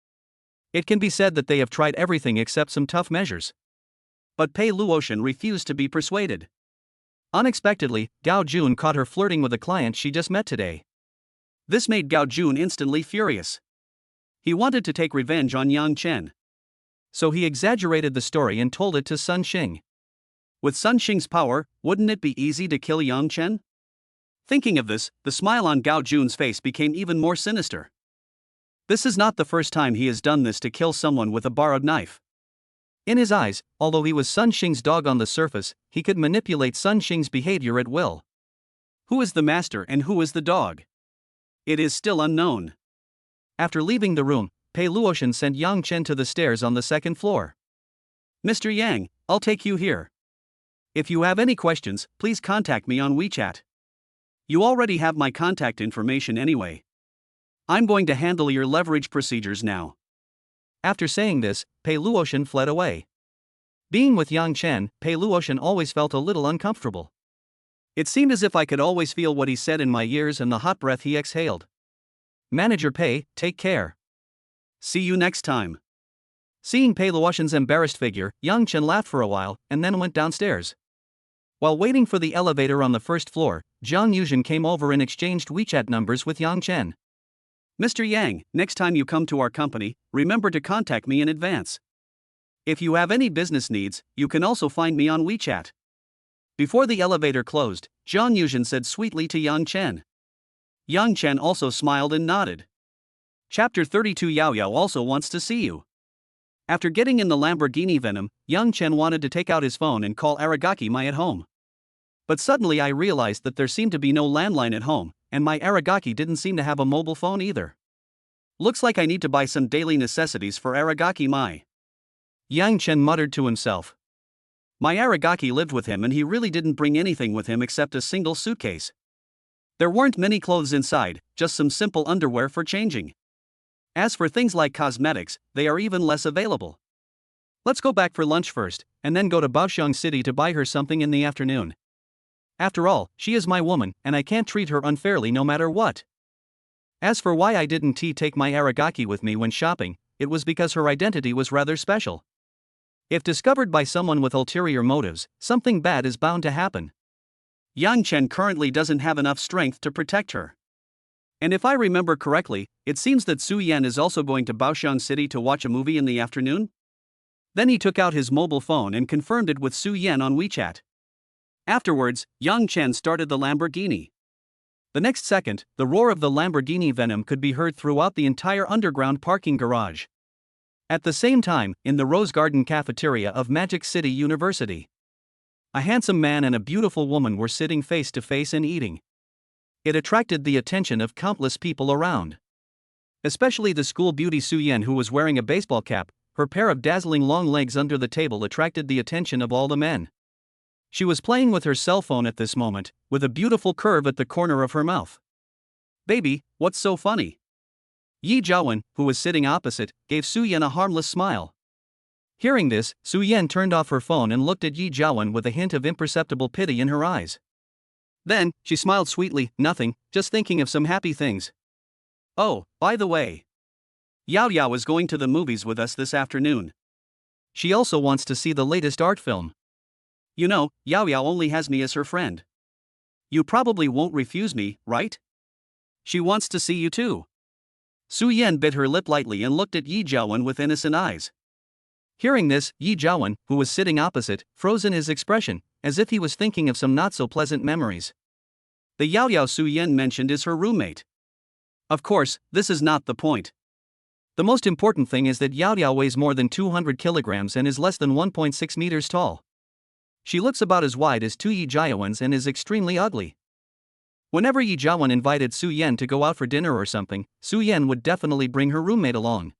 A: It can be said that they have tried everything except some tough measures. But Pei Luotian refused to be persuaded. Unexpectedly, Gao Jun caught her flirting with a client she just met today. This made Gao Jun instantly furious. He wanted to take revenge on Yang Chen. So he exaggerated the story and told it to Sun Xing. With Sun Xing's power, wouldn't it be easy to kill Yang Chen? Thinking of this, the smile on Gao Jun's face became even more sinister. This is not the first time he has done this to kill someone with a borrowed knife. In his eyes, although he was Sun Xing's dog on the surface, he could manipulate Sun Xing's behavior at will. Who is the master and who is the dog? It is still unknown. After leaving the room, Pei Luotian sent Yang Chen to the stairs on the second floor. Mr. Yang, I'll take you here. If you have any questions, please contact me on WeChat. You already have my contact information anyway. I'm going to handle your leverage procedures now. After saying this, Pei Luotian fled away. Being with Yang Chen, Pei Luotian always felt a little uncomfortable. It seemed as if I could always feel what he said in my ears and the hot breath he exhaled. Manager Pei, take care. See you next time. Seeing Pei Luotian's embarrassed figure, Yang Chen laughed for a while and then went downstairs. While waiting for the elevator on the first floor, Jiang Yuzhen came over and exchanged WeChat numbers with Yang Chen. Mr. Yang, next time you come to our company, remember to contact me in advance. If you have any business needs, you can also find me on WeChat. Before the elevator closed, Jiang Yuzhen said sweetly to Yang Chen. Yang Chen also smiled and nodded. Chapter 32 Yao Yao also wants to see you. After getting in the Lamborghini Venom, Yang Chen wanted to take out his phone and call Aragaki Mai at home. But suddenly I realized that there seemed to be no landline at home, and my Aragaki didn't seem to have a mobile phone either. Looks like I need to buy some daily necessities for Aragaki Mai. Yang Chen muttered to himself. My Aragaki lived with him and he really didn't bring anything with him except a single suitcase. There weren't many clothes inside, just some simple underwear for changing. As for things like cosmetics, they are even less available. Let's go back for lunch first, and then go to Baoxiang City to buy her something in the afternoon. After all, she is my woman, and I can't treat her unfairly no matter what. As for why I didn't take my Aragaki with me when shopping, it was because her identity was rather special. If discovered by someone with ulterior motives, something bad is bound to happen. Yang Chen currently doesn't have enough strength to protect her. And if I remember correctly, it seems that Su Yan is also going to Baoxiang City to watch a movie in the afternoon? Then he took out his mobile phone and confirmed it with Su Yan on WeChat. Afterwards, Yang Chen started the Lamborghini. The next second, the roar of the Lamborghini Venom could be heard throughout the entire underground parking garage. At the same time, in the Rose Garden cafeteria of Magic City University, a handsome man and a beautiful woman were sitting face to face and eating. It attracted the attention of countless people around. Especially the school beauty Su Yan, who was wearing a baseball cap. Her pair of dazzling long legs under the table attracted the attention of all the men. She was playing with her cell phone at this moment, with a beautiful curve at the corner of her mouth. Baby, what's so funny? Yi Jiawen, who was sitting opposite, gave Su Yan a harmless smile. Hearing this, Su Yan turned off her phone and looked at Yi Jiawen with a hint of imperceptible pity in her eyes. Then, she smiled sweetly. Nothing, just thinking of some happy things. Oh, by the way, Yao Yao is going to the movies with us this afternoon. She also wants to see the latest art film. You know, Yao Yao only has me as her friend. You probably won't refuse me, right? She wants to see you too. Su Yan bit her lip lightly and looked at Yi Jiawen with innocent eyes. Hearing this, Yi Jiawen, who was sitting opposite, froze in his expression, as if he was thinking of some not-so-pleasant memories. The Yao Yao Su Yan mentioned is her roommate. Of course, this is not the point. The most important thing is that Yao Yao weighs more than 200 kilograms and is less than 1.6 meters tall. She looks about as wide as two Yi Jiawens and is extremely ugly. Whenever Yi Jiawen invited Su Yan to go out for dinner or something, Su Yan would definitely bring her roommate along.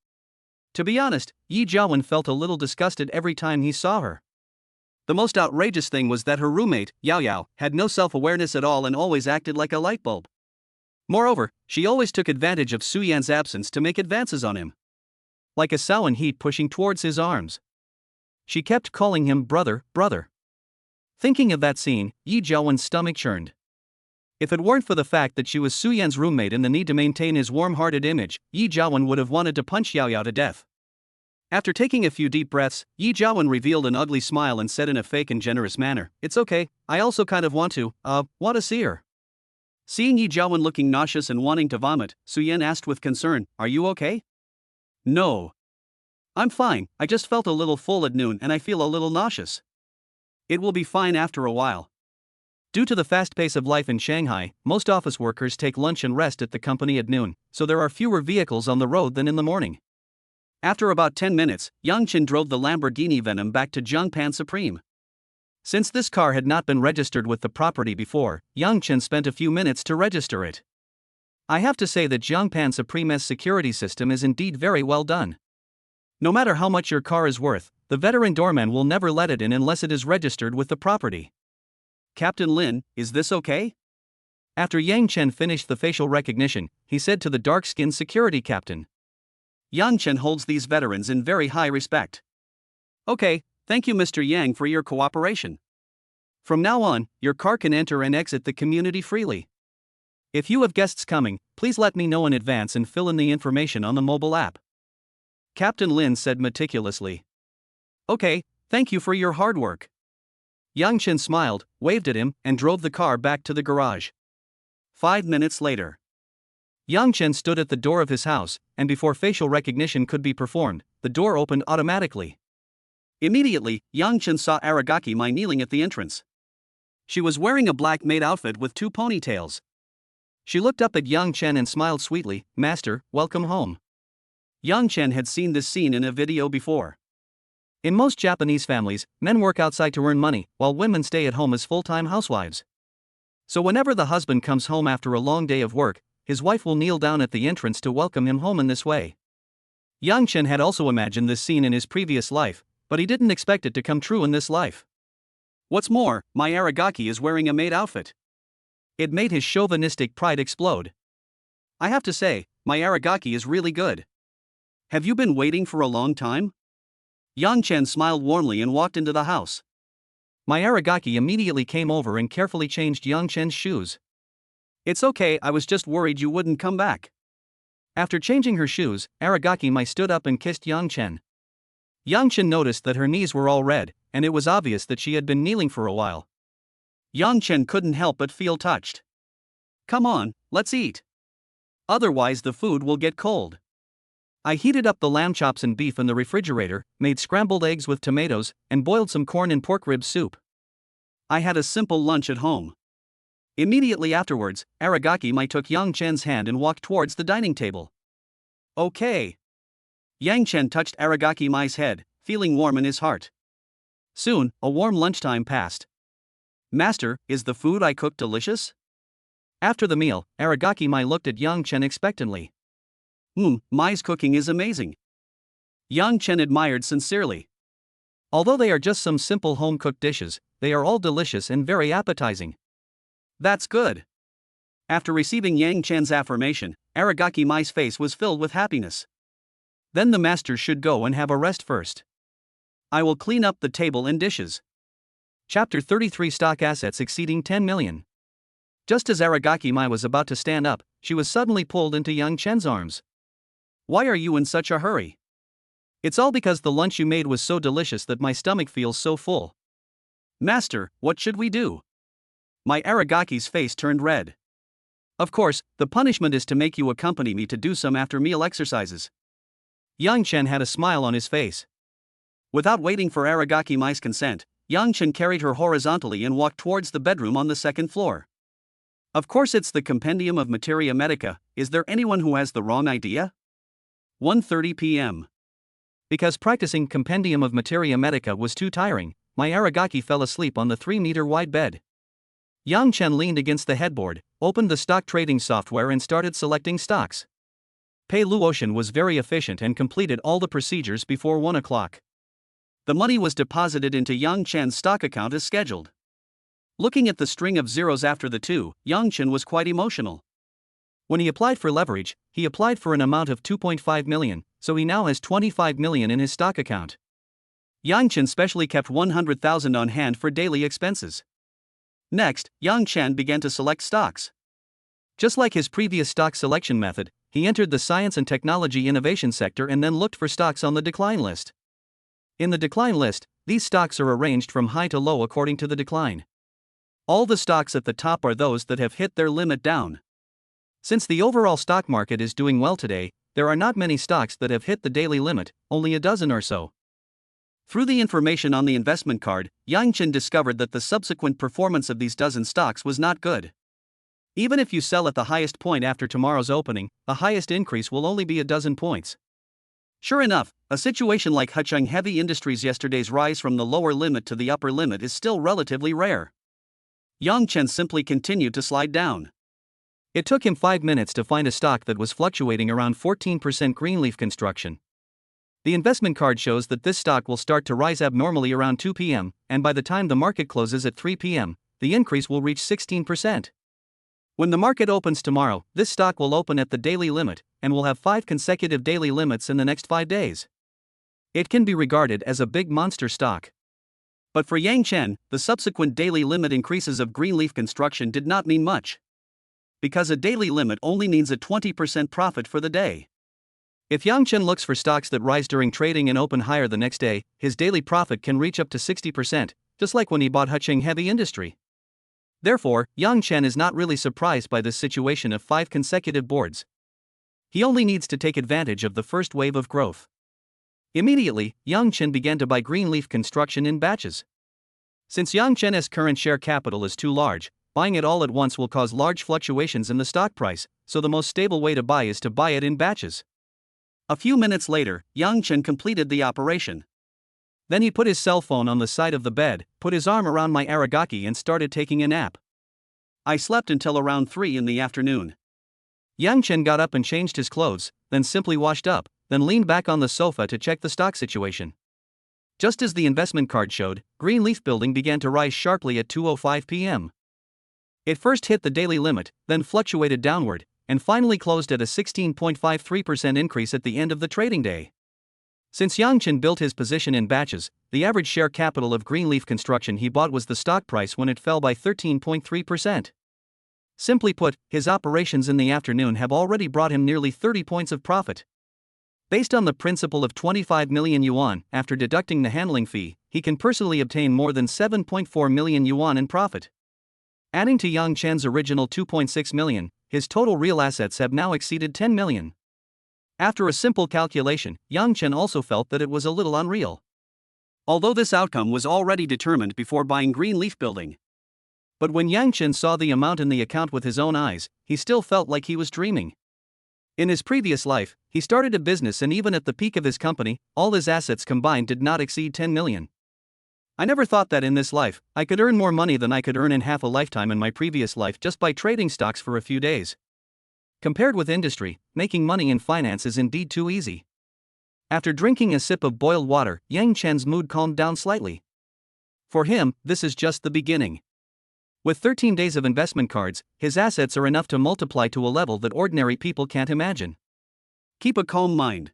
A: To be honest, Yi Jiawen felt a little disgusted every time he saw her. The most outrageous thing was that her roommate, Yao Yao, had no self-awareness at all and always acted like a light bulb. Moreover, she always took advantage of Su Yan's absence to make advances on him. Like a sow in heat pushing towards his arms. She kept calling him brother, brother. Thinking of that scene, Yi Jiawen's stomach churned. If it weren't for the fact that she was Su Yan's roommate and the need to maintain his warm-hearted image, Yi Jiawen would have wanted to punch Yao Yao to death. After taking a few deep breaths, Yi Jiawen revealed an ugly smile and said in a fake and generous manner, "It's okay, I also kind of want to see her." Seeing Yi Jiawen looking nauseous and wanting to vomit, Su Yan asked with concern, "Are you okay?" "No. I'm fine, I just felt a little full at noon and I feel a little nauseous. It will be fine after a while." Due to the fast pace of life in Shanghai, most office workers take lunch and rest at the company at noon, so there are fewer vehicles on the road than in the morning. After about 10 minutes, Yang Chen drove the Lamborghini Venom back to Jiangpan Supreme. Since this car had not been registered with the property before, Yang Chen spent a few minutes to register it. I have to say that Zhangpan Supreme's security system is indeed very well done. No matter how much your car is worth, the veteran doorman will never let it in unless it is registered with the property. Captain Lin, is this okay? After Yang Chen finished the facial recognition, he said to the dark-skinned security captain. Yang Chen holds these veterans in very high respect. Okay, thank you Mr. Yang for your cooperation. From now on, your car can enter and exit the community freely. If you have guests coming, please let me know in advance and fill in the information on the mobile app. Captain Lin said meticulously. Okay, thank you for your hard work. Yang Chen smiled, waved at him, and drove the car back to the garage. 5 minutes later. Yang Chen stood at the door of his house, and before facial recognition could be performed, the door opened automatically. Immediately, Yang Chen saw Aragaki Mai kneeling at the entrance. She was wearing a black maid outfit with 2 ponytails. She looked up at Yang Chen and smiled sweetly. Master, welcome home. Yang Chen had seen this scene in a video before. In most Japanese families, men work outside to earn money, while women stay at home as full-time housewives. So whenever the husband comes home after a long day of work, his wife will kneel down at the entrance to welcome him home in this way. Yang Chen had also imagined this scene in his previous life, but he didn't expect it to come true in this life. What's more, my Aragaki is wearing a maid outfit. It made his chauvinistic pride explode. I have to say, my Aragaki is really good. Have you been waiting for a long time? Yang Chen smiled warmly and walked into the house. My Aragaki immediately came over and carefully changed Yang Chen's shoes. It's okay, I was just worried you wouldn't come back. After changing her shoes, Aragaki Mai stood up and kissed Yang Chen. Yang Chen noticed that her knees were all red, and it was obvious that she had been kneeling for a while. Yang Chen couldn't help but feel touched. Come on, let's eat. Otherwise the food will get cold. I heated up the lamb chops and beef in the refrigerator, made scrambled eggs with tomatoes, and boiled some corn and pork rib soup. I had a simple lunch at home. Immediately afterwards, Aragaki Mai took Yang Chen's hand and walked towards the dining table. Okay. Yang Chen touched Aragaki Mai's head, feeling warm in his heart. Soon, a warm lunchtime passed. Master, is the food I cooked delicious? After the meal, Aragaki Mai looked at Yang Chen expectantly. Mai's cooking is amazing. Yang Chen admired sincerely. Although they are just some simple home-cooked dishes, they are all delicious and very appetizing. That's good. After receiving Yang Chen's affirmation, Aragaki Mai's face was filled with happiness. Then the master should go and have a rest first. I will clean up the table and dishes. Chapter 33 Stock Assets Exceeding 10 Million. Just as Aragaki Mai was about to stand up, she was suddenly pulled into Yang Chen's arms. Why are you in such a hurry? It's all because the lunch you made was so delicious that my stomach feels so full. Master, what should we do? My Aragaki's face turned red. Of course, the punishment is to make you accompany me to do some after-meal exercises. Yang Chen had a smile on his face. Without waiting for Aragaki Mai's consent, Yang Chen carried her horizontally and walked towards the bedroom on the second floor. Of course it's the Compendium of Materia Medica, is there anyone who has the wrong idea? 1:30 p.m. Because practicing Compendium of Materia Medica was too tiring, my Aragaki fell asleep on the 3-meter-wide bed. Yang Chen leaned against the headboard, opened the stock trading software and started selecting stocks. Pei Luotian was very efficient and completed all the procedures before 1 o'clock. The money was deposited into Yang Chen's stock account as scheduled. Looking at the string of zeros after the 2, Yang Chen was quite emotional. When he applied for leverage, he applied for an amount of 2.5 million, so he now has 25 million in his stock account. Yang Chen specially kept 100,000 on hand for daily expenses. Next, Yang Chen began to select stocks. Just like his previous stock selection method, he entered the science and technology innovation sector and then looked for stocks on the decline list. In the decline list, these stocks are arranged from high to low according to the decline. All the stocks at the top are those that have hit their limit down. Since the overall stock market is doing well today, there are not many stocks that have hit the daily limit, only a dozen or so. Through the information on the investment card, Yang Chen discovered that the subsequent performance of these dozen stocks was not good. Even if you sell at the highest point after tomorrow's opening, the highest increase will only be a dozen points. Sure enough, a situation like Hucheng Heavy Industries' yesterday's rise from the lower limit to the upper limit is still relatively rare. Yangchen simply continued to slide down. It took him 5 minutes to find a stock that was fluctuating around 14% Greenleaf Construction. The investment card shows that this stock will start to rise abnormally around 2 p.m., and by the time the market closes at 3 p.m., the increase will reach 16%. When the market opens tomorrow, this stock will open at the daily limit, and will have 5 consecutive daily limits in the next 5 days. It can be regarded as a big monster stock. But for Yang Chen, the subsequent daily limit increases of Greenleaf Construction did not mean much. Because a daily limit only means a 20% profit for the day. If Yang Chen looks for stocks that rise during trading and open higher the next day, his daily profit can reach up to 60%, just like when he bought Hucheng Heavy Industry. Therefore, Yang Chen is not really surprised by this situation of 5 consecutive boards. He only needs to take advantage of the first wave of growth. Immediately, Yang Chen began to buy Greenleaf Construction in batches. Since Yang Chen's current share capital is too large, buying it all at once will cause large fluctuations in the stock price, so the most stable way to buy is to buy it in batches. A few minutes later, Yang Chen completed the operation. Then he put his cell phone on the side of the bed, put his arm around my aragaki and started taking a nap. I slept until around 3 in the afternoon. Yang Chen got up and changed his clothes, then simply washed up, then leaned back on the sofa to check the stock situation. Just as the investment card showed, Greenleaf Building began to rise sharply at 2:05 p.m. It first hit the daily limit, then fluctuated downward, and finally closed at a 16.53% increase at the end of the trading day. Since Yang Chen built his position in batches, the average share capital of Greenleaf Construction he bought was the stock price when it fell by 13.3%. Simply put, his operations in the afternoon have already brought him nearly 30 points of profit. Based on the principle of 25 million yuan, after deducting the handling fee, he can personally obtain more than 7.4 million yuan in profit. Adding to Yang Chen's original 2.6 million, his total real assets have now exceeded 10 million. After a simple calculation, Yang Chen also felt that it was a little unreal. Although this outcome was already determined before buying Greenleaf Building. But when Yang Chen saw the amount in the account with his own eyes, he still felt like he was dreaming. In his previous life, he started a business, and even at the peak of his company, all his assets combined did not exceed 10 million. I never thought that in this life, I could earn more money than I could earn in half a lifetime in my previous life just by trading stocks for a few days. Compared with industry, making money in finance is indeed too easy. After drinking a sip of boiled water, Yang Chen's mood calmed down slightly. For him, this is just the beginning. With 13 days of investment cards, his assets are enough to multiply to a level that ordinary people can't imagine. Keep a calm mind.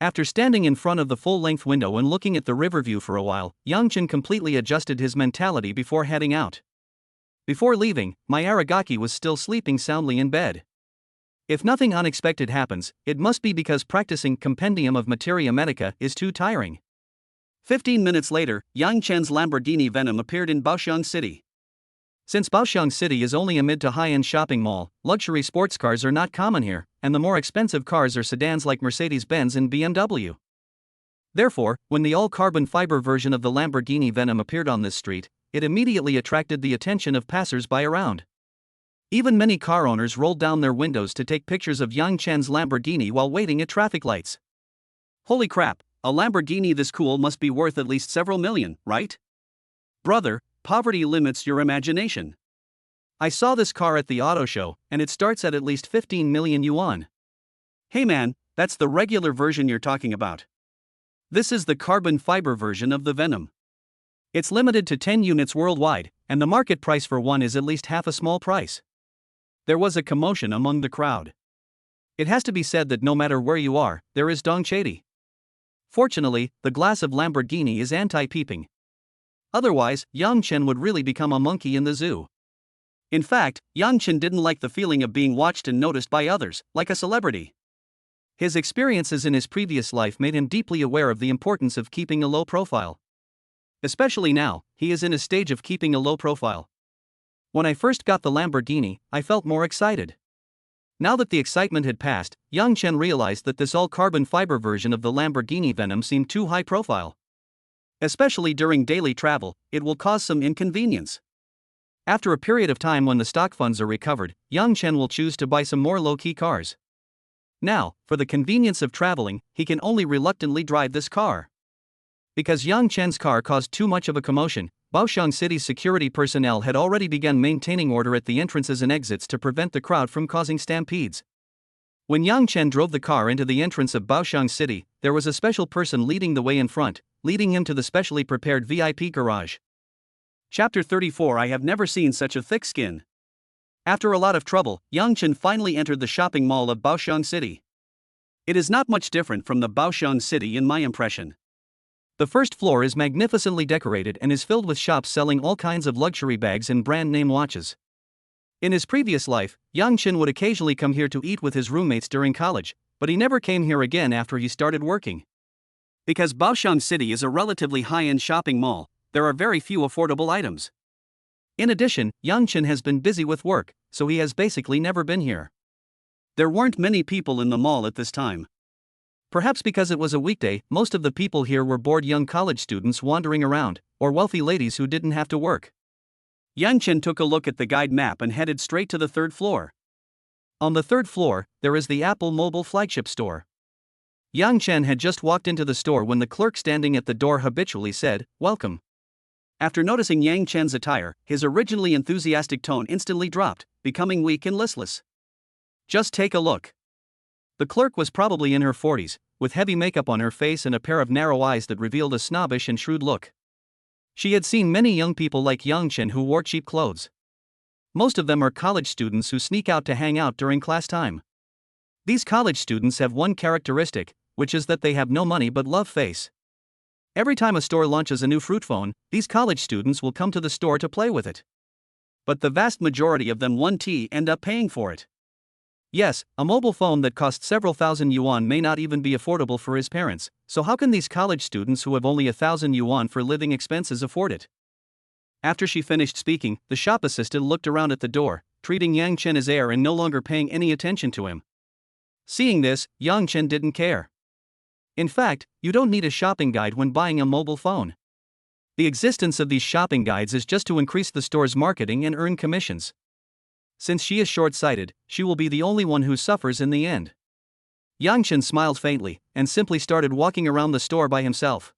A: After standing in front of the full-length window and looking at the river view for a while, Yang Chen completely adjusted his mentality before heading out. Before leaving, my aragaki was still sleeping soundly in bed. If nothing unexpected happens, it must be because practicing Compendium of Materia Medica is too tiring. 15 minutes later, Yang Chen's Lamborghini Venom appeared in Baoxiang City. Since Baoxiang City is only a mid to high-end shopping mall, luxury sports cars are not common here, and the more expensive cars are sedans like Mercedes-Benz and BMW. Therefore, when the all-carbon fiber version of the Lamborghini Venom appeared on this street, it immediately attracted the attention of passers-by around. Even many car owners rolled down their windows to take pictures of Yang Chen's Lamborghini while waiting at traffic lights. Holy crap, a Lamborghini this cool must be worth at least several million, right? Brother, poverty limits your imagination. I saw this car at the auto show, and it starts at least 15 million yuan. Hey man, that's the regular version you're talking about. This is the carbon fiber version of the Venom. It's limited to 10 units worldwide, and the market price for one is at least half a small price. There was a commotion among the crowd. It has to be said that no matter where you are, there is dongchedi. Fortunately, the glass of Lamborghini is anti-peeping. Otherwise, Yang Chen would really become a monkey in the zoo. In fact, Yang Chen didn't like the feeling of being watched and noticed by others, like a celebrity. His experiences in his previous life made him deeply aware of the importance of keeping a low profile. Especially now, he is in a stage of keeping a low profile. When I first got the Lamborghini, I felt more excited. Now that the excitement had passed, Yang Chen realized that this all-carbon fiber version of the Lamborghini Venom seemed too high profile. Especially during daily travel, it will cause some inconvenience. After a period of time when the stock funds are recovered, Yang Chen will choose to buy some more low-key cars. Now, for the convenience of traveling, he can only reluctantly drive this car. Because Yang Chen's car caused too much of a commotion, Baoxiang City's security personnel had already begun maintaining order at the entrances and exits to prevent the crowd from causing stampedes. When Yang Chen drove the car into the entrance of Baoxiang City, there was a special person leading the way in front, leading him to the specially prepared VIP garage. Chapter 34. I have never seen such a thick skin. After a lot of trouble, Yang Chen finally entered the shopping mall of Baoxiang City. It is not much different from the Baoxiang City in my impression. The first floor is magnificently decorated and is filled with shops selling all kinds of luxury bags and brand-name watches. In his previous life, Yang Chen would occasionally come here to eat with his roommates during college, but he never came here again after he started working. Because Baoxiang City is a relatively high-end shopping mall, there are very few affordable items. In addition, Yang Chen has been busy with work, so he has basically never been here. There weren't many people in the mall at this time. Perhaps because it was a weekday, most of the people here were bored young college students wandering around, or wealthy ladies who didn't have to work. Yang Chen took a look at the guide map and headed straight to the third floor. On the third floor, there is the Apple mobile flagship store. Yang Chen had just walked into the store when the clerk standing at the door habitually said, "Welcome." After noticing Yang Chen's attire, his originally enthusiastic tone instantly dropped, becoming weak and listless. "Just take a look." The clerk was probably in her 40s, with heavy makeup on her face and a pair of narrow eyes that revealed a snobbish and shrewd look. She had seen many young people like Yang Chen who wore cheap clothes. Most of them are college students who sneak out to hang out during class time. These college students have one characteristic, which is that they have no money but love face. Every time a store launches a new fruit phone, these college students will come to the store to play with it. But the vast majority of them end up paying for it. Yes, a mobile phone that costs several thousand yuan may not even be affordable for his parents, so how can these college students who have only 1,000 yuan for living expenses afford it? After she finished speaking, the shop assistant looked around at the door, treating Yang Chen as heir and no longer paying any attention to him. Seeing this, Yang Chen didn't care. In fact, you don't need a shopping guide when buying a mobile phone. The existence of these shopping guides is just to increase the store's marketing and earn commissions. Since she is short-sighted, she will be the only one who suffers in the end. Yang Chen smiled faintly, and simply started walking around the store by himself.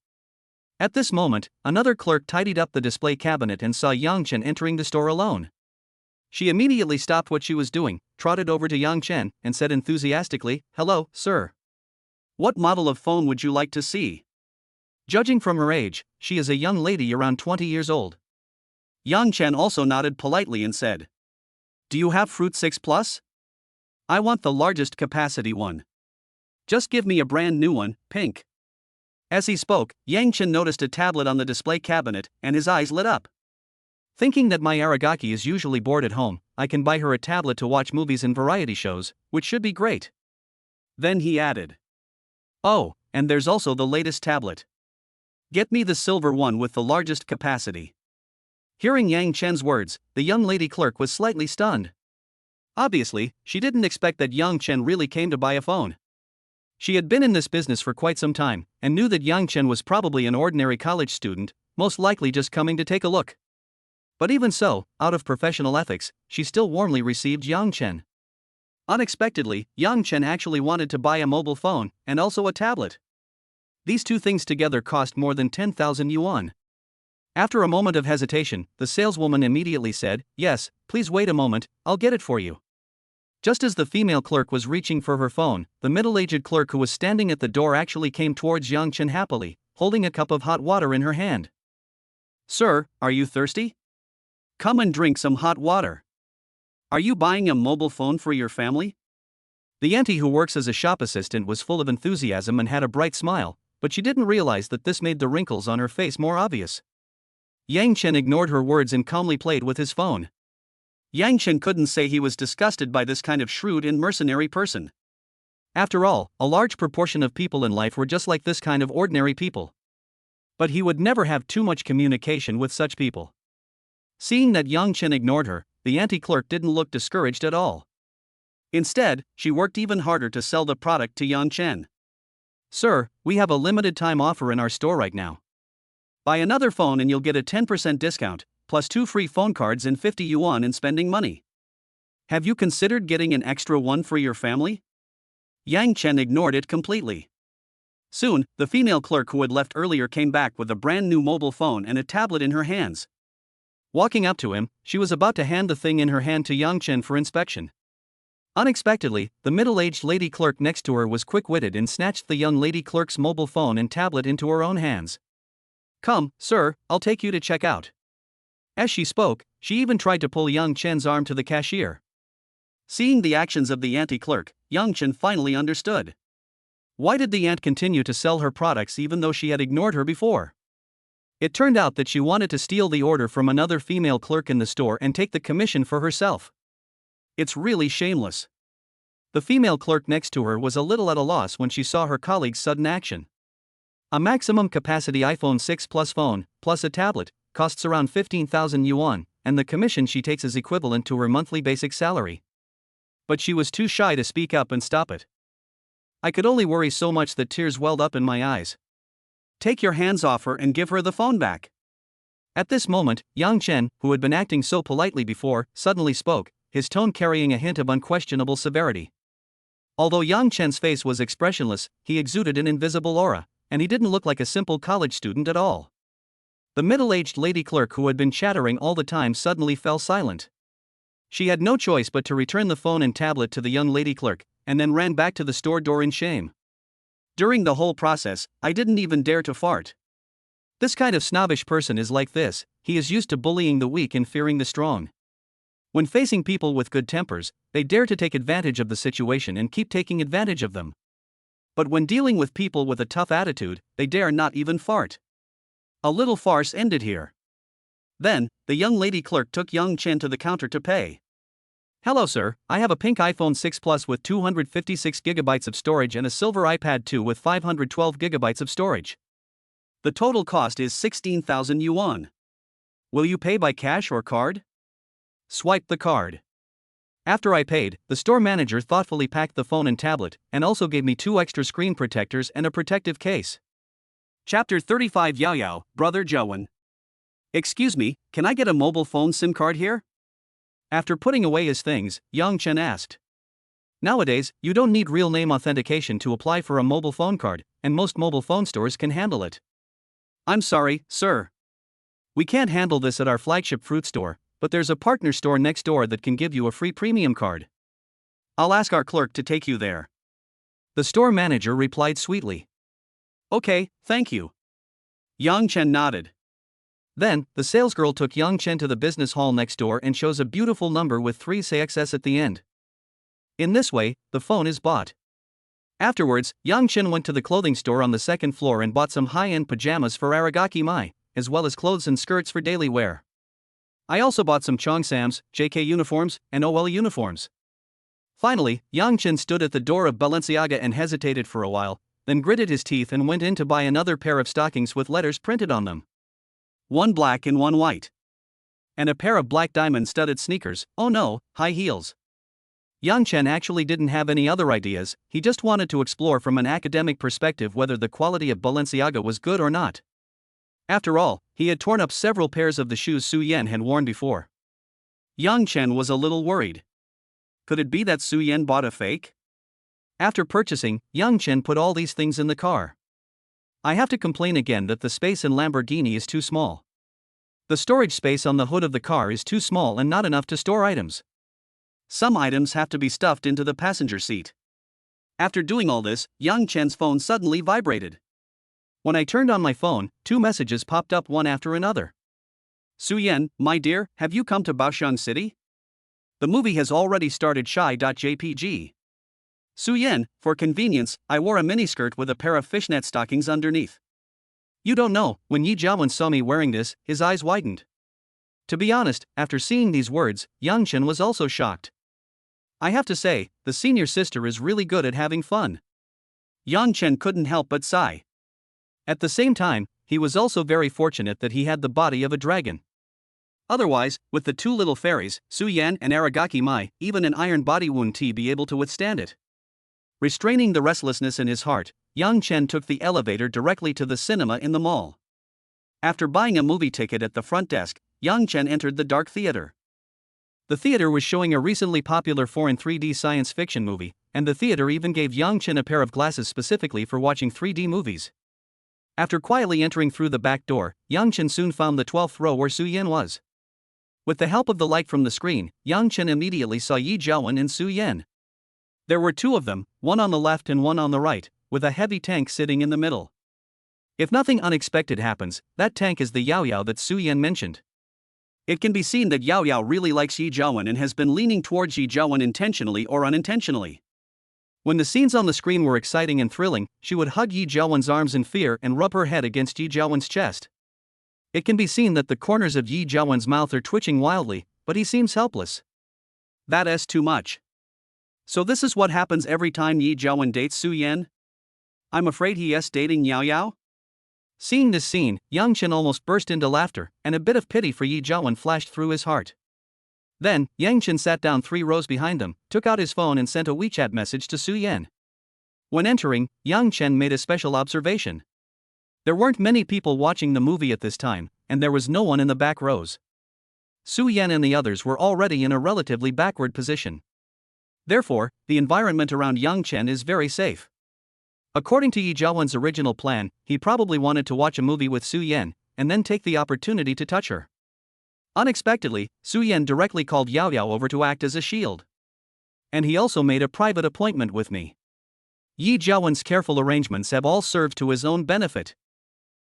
A: At this moment, another clerk tidied up the display cabinet and saw Yang Chen entering the store alone. She immediately stopped what she was doing, trotted over to Yang Chen, and said enthusiastically, "Hello, sir. What model of phone would you like to see?" Judging from her age, she is a young lady around 20 years old. Yang Chen also nodded politely and said, "Do you have Fruit 6 Plus? I want the largest capacity one. Just give me a brand new one, pink." As he spoke, Yang Chen noticed a tablet on the display cabinet, and his eyes lit up. Thinking that my Aragaki is usually bored at home, I can buy her a tablet to watch movies and variety shows, which should be great. Then he added, "Oh, and there's also the latest tablet. Get me the silver one with the largest capacity." Hearing Yang Chen's words, the young lady clerk was slightly stunned. Obviously, she didn't expect that Yang Chen really came to buy a phone. She had been in this business for quite some time, and knew that Yang Chen was probably an ordinary college student, most likely just coming to take a look. But even so, out of professional ethics, she still warmly received Yang Chen. Unexpectedly, Yang Chen actually wanted to buy a mobile phone, and also a tablet. These two things together cost more than 10,000 yuan. After a moment of hesitation, the saleswoman immediately said, "Yes, please wait a moment, I'll get it for you." Just as the female clerk was reaching for her phone, the middle-aged clerk who was standing at the door actually came towards Yang Chen happily, holding a cup of hot water in her hand. "Sir, are you thirsty? Come and drink some hot water. Are you buying a mobile phone for your family?" The auntie who works as a shop assistant was full of enthusiasm and had a bright smile, but she didn't realize that this made the wrinkles on her face more obvious. Yang Chen ignored her words and calmly played with his phone. Yang Chen couldn't say he was disgusted by this kind of shrewd and mercenary person. After all, a large proportion of people in life were just like this kind of ordinary people. But he would never have too much communication with such people. Seeing that Yang Chen ignored her, the auntie clerk didn't look discouraged at all. Instead, she worked even harder to sell the product to Yang Chen. "Sir, we have a limited time offer in our store right now. Buy another phone and you'll get a 10% discount, plus 2 free phone cards and 50 yuan in spending money. Have you considered getting an extra one for your family?" Yang Chen ignored it completely. Soon, the female clerk who had left earlier came back with a brand new mobile phone and a tablet in her hands. Walking up to him, she was about to hand the thing in her hand to Yang Chen for inspection. Unexpectedly, the middle-aged lady clerk next to her was quick-witted and snatched the young lady clerk's mobile phone and tablet into her own hands. "Come, sir, I'll take you to check out." As she spoke, she even tried to pull Yang Chen's arm to the cashier. Seeing the actions of the auntie clerk, Yang Chen finally understood. Why did the aunt continue to sell her products even though she had ignored her before? It turned out that she wanted to steal the order from another female clerk in the store and take the commission for herself. It's really shameless. The female clerk next to her was a little at a loss when she saw her colleague's sudden action. A maximum capacity iPhone 6 Plus phone, plus a tablet, costs around 15,000 yuan, and the commission she takes is equivalent to her monthly basic salary. But she was too shy to speak up and stop it. I could only worry so much that tears welled up in my eyes. "Take your hands off her and give her the phone back." At this moment, Yang Chen, who had been acting so politely before, suddenly spoke, his tone carrying a hint of unquestionable severity. Although Yang Chen's face was expressionless, he exuded an invisible aura, and he didn't look like a simple college student at all. The middle-aged lady clerk who had been chattering all the time suddenly fell silent. She had no choice but to return the phone and tablet to the young lady clerk, and then ran back to the store door in shame. During the whole process, I didn't even dare to fart. This kind of snobbish person is like this, he is used to bullying the weak and fearing the strong. When facing people with good tempers, they dare to take advantage of the situation and keep taking advantage of them. But when dealing with people with a tough attitude, they dare not even fart. A little farce ended here. Then, the young lady clerk took Yang Chen to the counter to pay. "Hello sir, I have a pink iPhone 6 Plus with 256 GB of storage and a silver iPad 2 with 512 GB of storage. The total cost is 16,000 yuan. Will you pay by cash or card?" Swipe the card. After I paid, the store manager thoughtfully packed the phone and tablet, and also gave me 2 extra screen protectors and a protective case. Chapter 35 Yao Yao, Brother Zhouwen. "Excuse me, can I get a mobile phone SIM card here?" After putting away his things, Yang Chen asked. Nowadays, you don't need real name authentication to apply for a mobile phone card, and most mobile phone stores can handle it. "I'm sorry, sir. We can't handle this at our flagship fruit store, but there's a partner store next door that can give you a free premium card. I'll ask our clerk to take you there." The store manager replied sweetly. "Okay, thank you." Yang Chen nodded. Then, the salesgirl took Yang Chen to the business hall next door and chose a beautiful number with 3 CXS at the end. In this way, the phone is bought. Afterwards, Yang Chen went to the clothing store on the second floor and bought some high-end pajamas for Aragaki Mai, as well as clothes and skirts for daily wear. I also bought some Cheongsams, JK uniforms, and OL uniforms. Finally, Yang Chen stood at the door of Balenciaga and hesitated for a while, then gritted his teeth and went in to buy another pair of stockings with letters printed on them. One black and one white. And a pair of black diamond-studded sneakers, oh no, high heels. Yang Chen actually didn't have any other ideas, he just wanted to explore from an academic perspective whether the quality of Balenciaga was good or not. After all, he had torn up several pairs of the shoes Su Yan had worn before. Yang Chen was a little worried. Could it be that Su Yan bought a fake? After purchasing, Yang Chen put all these things in the car. I have to complain again that the space in Lamborghini is too small. The storage space on the hood of the car is too small and not enough to store items. Some items have to be stuffed into the passenger seat. After doing all this, Yang Chen's phone suddenly vibrated. When I turned on my phone, 2 messages popped up one after another. "Su Yan, my dear, have you come to Baoxiang City? The movie has already started Shy.jpg. Su Yan, for convenience, I wore a miniskirt with a pair of fishnet stockings underneath." You don't know, when Yi Jiawen saw me wearing this, his eyes widened. To be honest, after seeing these words, Yang Chen was also shocked. I have to say, the senior sister is really good at having fun. Yang Chen couldn't help but sigh. At the same time, he was also very fortunate that he had the body of a dragon. Otherwise, with the 2 little fairies, Su Yan and Aragaki Mai, even an iron body wouldn't be able to withstand it. Restraining the restlessness in his heart, Yang Chen took the elevator directly to the cinema in the mall. After buying a movie ticket at the front desk, Yang Chen entered the dark theater. The theater was showing a recently popular foreign 3D science fiction movie, and the theater even gave Yang Chen a pair of glasses specifically for watching 3D movies. After quietly entering through the back door, Yang Chen soon found the 12th row where Su Yan was. With the help of the light from the screen, Yang Chen immediately saw Yi Jiawen and Su Yan. There were two of them, one on the left and one on the right, with a heavy tank sitting in the middle. If nothing unexpected happens, that tank is the Yao Yao that Su Yan mentioned. It can be seen that Yao Yao really likes Yi Jiawen and has been leaning towards Yi Jiawen intentionally or unintentionally. When the scenes on the screen were exciting and thrilling, she would hug Yi Jiawen's arms in fear and rub her head against Yi Jiawen's chest. It can be seen that the corners of Yi Jiawen's mouth are twitching wildly, but he seems helpless. That's too much. So this is what happens every time Yi Jiawen dates Su Yan? I'm afraid he is dating Yao Yao? Seeing this scene, Yang Chen almost burst into laughter, and a bit of pity for Yi Jiawen flashed through his heart. Then, Yang Chen sat down 3 rows behind them, took out his phone and sent a WeChat message to Su Yan. When entering, Yang Chen made a special observation. There weren't many people watching the movie at this time, and there was no one in the back rows. Su Yan and the others were already in a relatively backward position. Therefore, the environment around Yang Chen is very safe. According to Yi Jiawen's original plan, he probably wanted to watch a movie with Su Yan, and then take the opportunity to touch her. Unexpectedly, Su Yan directly called Yao Yao over to act as a shield. And he also made a private appointment with me. Yi Jiawen's careful arrangements have all served to his own benefit.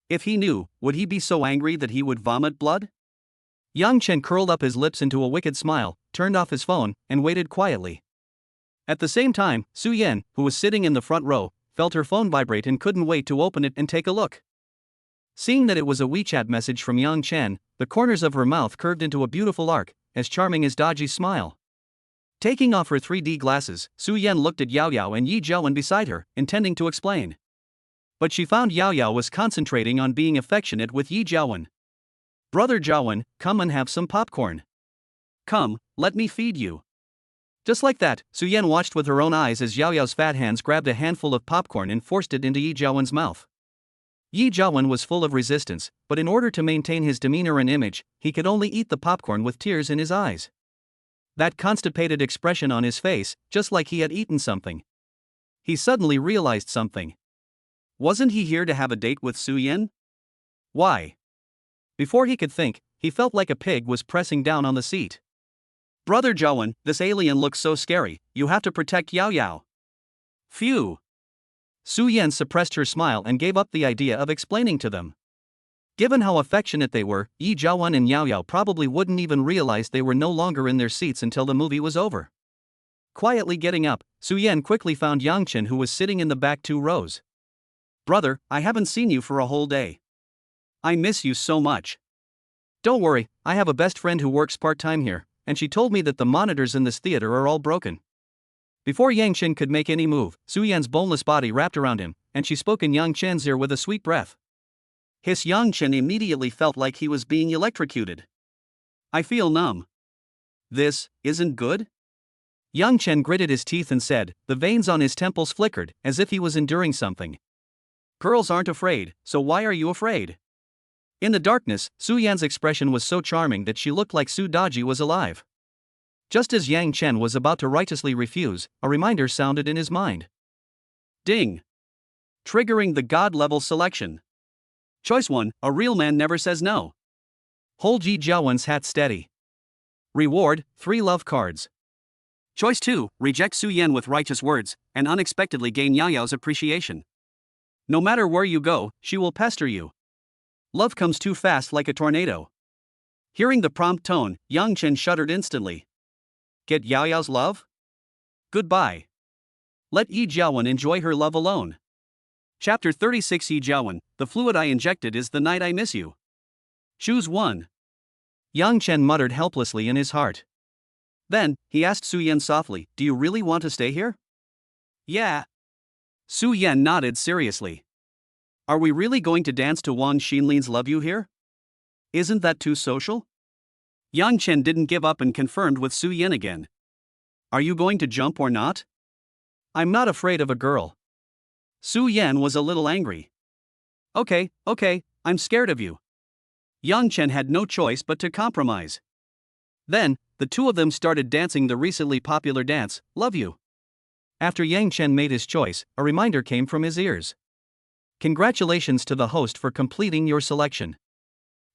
A: If he knew, would he be so angry that he would vomit blood? Yang Chen curled up his lips into a wicked smile, turned off his phone, and waited quietly. At the same time, Su Yan, who was sitting in the front row, felt her phone vibrate and couldn't wait to open it and take a look. Seeing that it was a WeChat message from Yang Chen, the corners of her mouth curved into a beautiful arc, as charming as Daji's smile. Taking off her 3D glasses, Su Yan looked at Yao Yao and Yi Jiawen beside her, intending to explain. But she found Yao Yao was concentrating on being affectionate with Yi Jiawen. "Brother Jiawen, come and have some popcorn. Come, let me feed you." Just like that, Su Yan watched with her own eyes as Yao Yao's fat hands grabbed a handful of popcorn and forced it into Yi Jiawen's mouth. Yi Jiawen was full of resistance, but in order to maintain his demeanor and image, he could only eat the popcorn with tears in his eyes. That constipated expression on his face, just like he had eaten something. He suddenly realized something. Wasn't he here to have a date with Su Yan? Why? Before he could think, he felt like a pig was pressing down on the seat. "Brother Jiawen, this alien looks so scary, you have to protect Yao Yao." Phew. Su Yan suppressed her smile and gave up the idea of explaining to them. Given how affectionate they were, Yi Jiawen and Yao Yao probably wouldn't even realize they were no longer in their seats until the movie was over. Quietly getting up, Su Yan quickly found Yang Chen, who was sitting in the back 2 rows. "Brother, I haven't seen you for a whole day. I miss you so much. Don't worry, I have a best friend who works part-time here, and she told me that the monitors in this theater are all broken." Before Yang Chen could make any move, Su Yan's boneless body wrapped around him, and she spoke in Yang Chen's ear with a sweet breath. His Yang Chen immediately felt like he was being electrocuted. "I feel numb. This isn't good?" Yang Chen gritted his teeth and said, the veins on his temples flickered, as if he was enduring something. "Girls aren't afraid, so why are you afraid?" In the darkness, Su Yan's expression was so charming that she looked like Su Daji was alive. Just as Yang Chen was about to righteously refuse, a reminder sounded in his mind. Ding! Triggering the God-level selection. Choice 1, a real man never says no. Hold Yi Jiawen's hat steady. Reward, 3 love cards. Choice 2, reject Su Yan with righteous words, and unexpectedly gain Yao Yao's appreciation. No matter where you go, she will pester you. Love comes too fast like a tornado. Hearing the prompt tone, Yang Chen shuddered instantly. Get Yao Yao's love? Goodbye. Let Yi Jiawen enjoy her love alone. Chapter 36 Yi Jiawen, the fluid I injected is the night I miss you. Choose 1. Yang Chen muttered helplessly in his heart. Then, he asked Su Yan softly, do you really want to stay here? Yeah. Su Yan nodded seriously. Are we really going to dance to Wang Xinlin's Love You here? Isn't that too social? Yang Chen didn't give up and confirmed with Su Yan again. Are you going to jump or not? I'm not afraid of a girl. Su Yan was a little angry. Okay, I'm scared of you. Yang Chen had no choice but to compromise. Then, the two of them started dancing the recently popular dance, Love You. After Yang Chen made his choice, a reminder came from his ears. Congratulations to the host for completing your selection.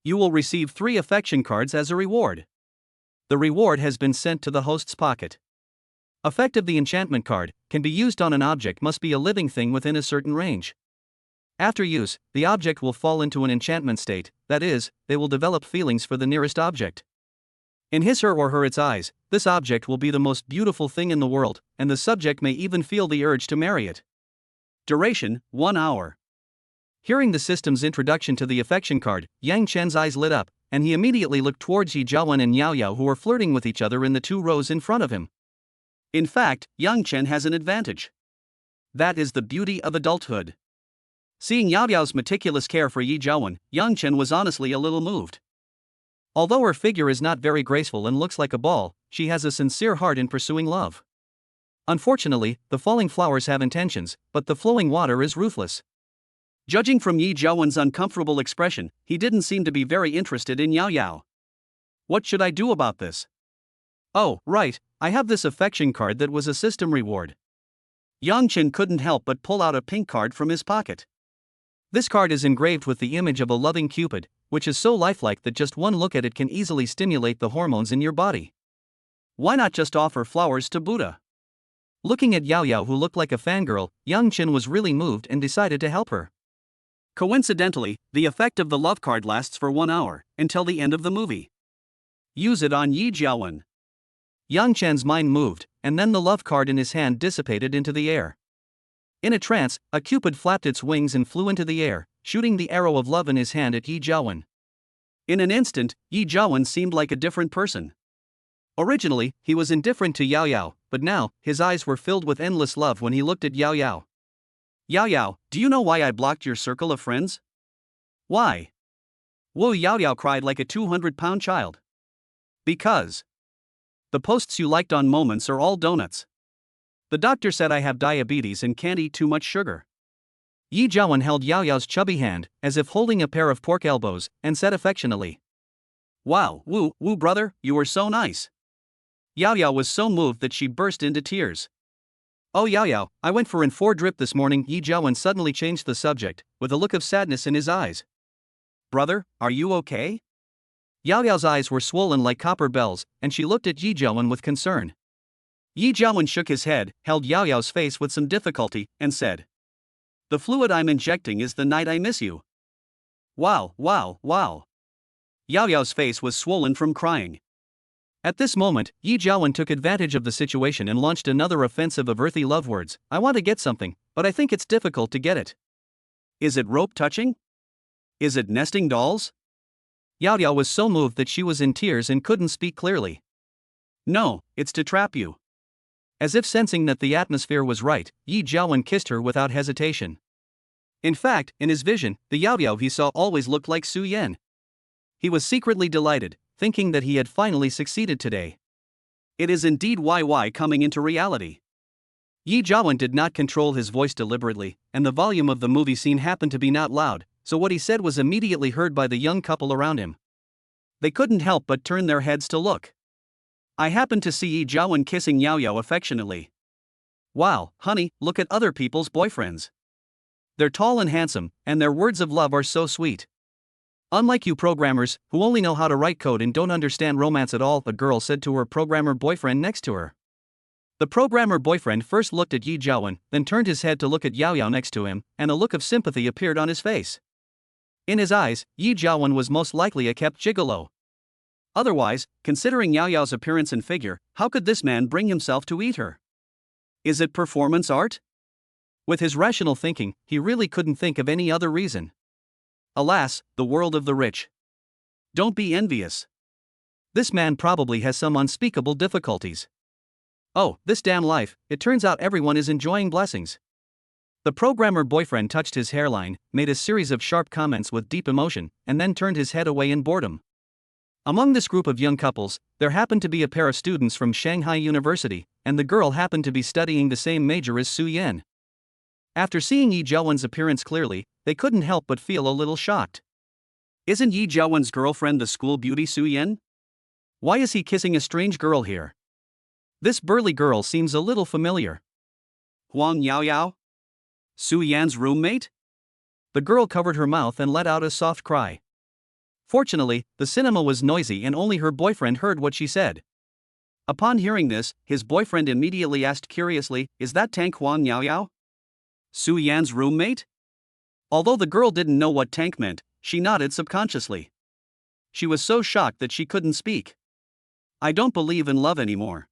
A: You will receive 3 affection cards as a reward. The reward has been sent to the host's pocket. Effect of the enchantment card can be used on an object must be a living thing within a certain range. After use, the object will fall into an enchantment state, that is, they will develop feelings for the nearest object. In his or her its eyes, this object will be the most beautiful thing in the world, and the subject may even feel the urge to marry it. Duration, 1 hour. Hearing the system's introduction to the affection card, Yang Chen's eyes lit up, and he immediately looked towards Yi Jiawen and Yao Yao, who were flirting with each other in the 2 rows in front of him. In fact, Yang Chen has an advantage. That is the beauty of adulthood. Seeing Yao Yao's meticulous care for Yi Jiawen, Yang Chen was honestly a little moved. Although her figure is not very graceful and looks like a ball, she has a sincere heart in pursuing love. Unfortunately, the falling flowers have intentions, but the flowing water is ruthless. Judging from Yi Jiawen's uncomfortable expression, he didn't seem to be very interested in Yao Yao. What should I do about this? Oh, right, I have this affection card that was a system reward. Yang Chen couldn't help but pull out a pink card from his pocket. This card is engraved with the image of a loving Cupid, which is so lifelike that just one look at it can easily stimulate the hormones in your body. Why not just offer flowers to Buddha? Looking at Yao Yao, who looked like a fangirl, Yang Chen was really moved and decided to help her. Coincidentally, the effect of the love card lasts for 1 hour, until the end of the movie. Use it on Yi Jiawen. Yang Chen's mind moved, and then the love card in his hand dissipated into the air. In a trance, a cupid flapped its wings and flew into the air, shooting the arrow of love in his hand at Yi Jiawen. In an instant, Yi Jiawen seemed like a different person. Originally, he was indifferent to Yao Yao, but now, his eyes were filled with endless love when he looked at Yao Yao. Yao Yao, do you know why I blocked your circle of friends? Why? Wu Yao Yao cried like a 200-pound child. Because the posts you liked on Moments are all donuts. The doctor said I have diabetes and can't eat too much sugar. Yi Jiawen held Yao Yao's chubby hand, as if holding a pair of pork elbows, and said affectionately, "Wow, Wu brother, you were so nice." Yao Yao was so moved that she burst into tears. "Oh Yao Yao, I went for an 4 drip this morning." Yi Jiawen suddenly changed the subject, with a look of sadness in his eyes. "Brother, are you okay?" Yao Yao's eyes were swollen like copper bells, and she looked at Yi Jiawen with concern. Yi Jiawen shook his head, held Yao Yao's face with some difficulty, and said, "The fluid I'm injecting is the night I miss you." Wow. Yao Yao's face was swollen from crying. At this moment, Yi Jiawen took advantage of the situation and launched another offensive of earthy love words. "I want to get something, but I think it's difficult to get it. Is it rope touching? Is it nesting dolls?" Yao Yao was so moved that she was in tears and couldn't speak clearly. "No, it's to trap you." As if sensing that the atmosphere was right, Yi Jiawen kissed her without hesitation. In fact, in his vision, the Yao Yao he saw always looked like Su Yan. He was secretly delighted, thinking that he had finally succeeded today. It is indeed YY coming into reality. Yi Jiawen did not control his voice deliberately, and the volume of the movie scene happened to be not loud, so what he said was immediately heard by the young couple around him. They couldn't help but turn their heads to look. I happened to see Yi Jiawen kissing Yao Yao affectionately. Wow, honey, look at other people's boyfriends. They're tall and handsome, and their words of love are so sweet. Unlike you programmers, who only know how to write code and don't understand romance at all, the girl said to her programmer boyfriend next to her. The programmer boyfriend first looked at Yi Jiawen, then turned his head to look at Yao Yao next to him, and a look of sympathy appeared on his face. In his eyes, Yi Jiawen was most likely a kept gigolo. Otherwise, considering Yao Yao's appearance and figure, how could this man bring himself to eat her? Is it performance art? With his rational thinking, he really couldn't think of any other reason. Alas, the world of the rich. Don't be envious. This man probably has some unspeakable difficulties. Oh, this damn life, it turns out everyone is enjoying blessings. The programmer boyfriend touched his hairline, made a series of sharp comments with deep emotion, and then turned his head away in boredom. Among this group of young couples, there happened to be a pair of students from Shanghai University, and the girl happened to be studying the same major as Su Yan. After seeing Yi Jiawen's appearance clearly, they couldn't help but feel a little shocked. Isn't Yi Jiawen's girlfriend the school beauty Su Yan? Why is he kissing a strange girl here? This burly girl seems a little familiar. Huang Yaoyao? Su Yan's roommate? The girl covered her mouth and let out a soft cry. Fortunately, the cinema was noisy and only her boyfriend heard what she said. Upon hearing this, his boyfriend immediately asked curiously, "Is that Tank Huang Yaoyao? Su Yan's roommate?" Although the girl didn't know what tank meant, she nodded subconsciously. She was so shocked that she couldn't speak. I don't believe in love anymore.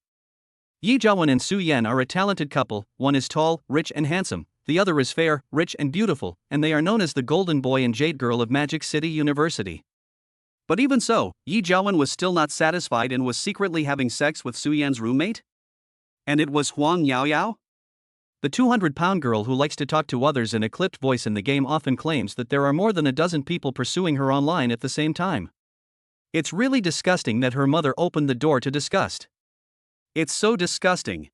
A: Yi Jiawen and Su Yan are a talented couple. One is tall, rich and handsome, the other is fair, rich and beautiful, and they are known as the Golden Boy and Jade Girl of Magic City University. But even so, Yi Jiawen was still not satisfied and was secretly having sex with Su Yan's roommate? And it was Huang Yaoyao? The 200-pound girl who likes to talk to others in a clipped voice in the game often claims that there are more than a dozen people pursuing her online at the same time. It's really disgusting that her mother opened the door to disgust. It's so disgusting.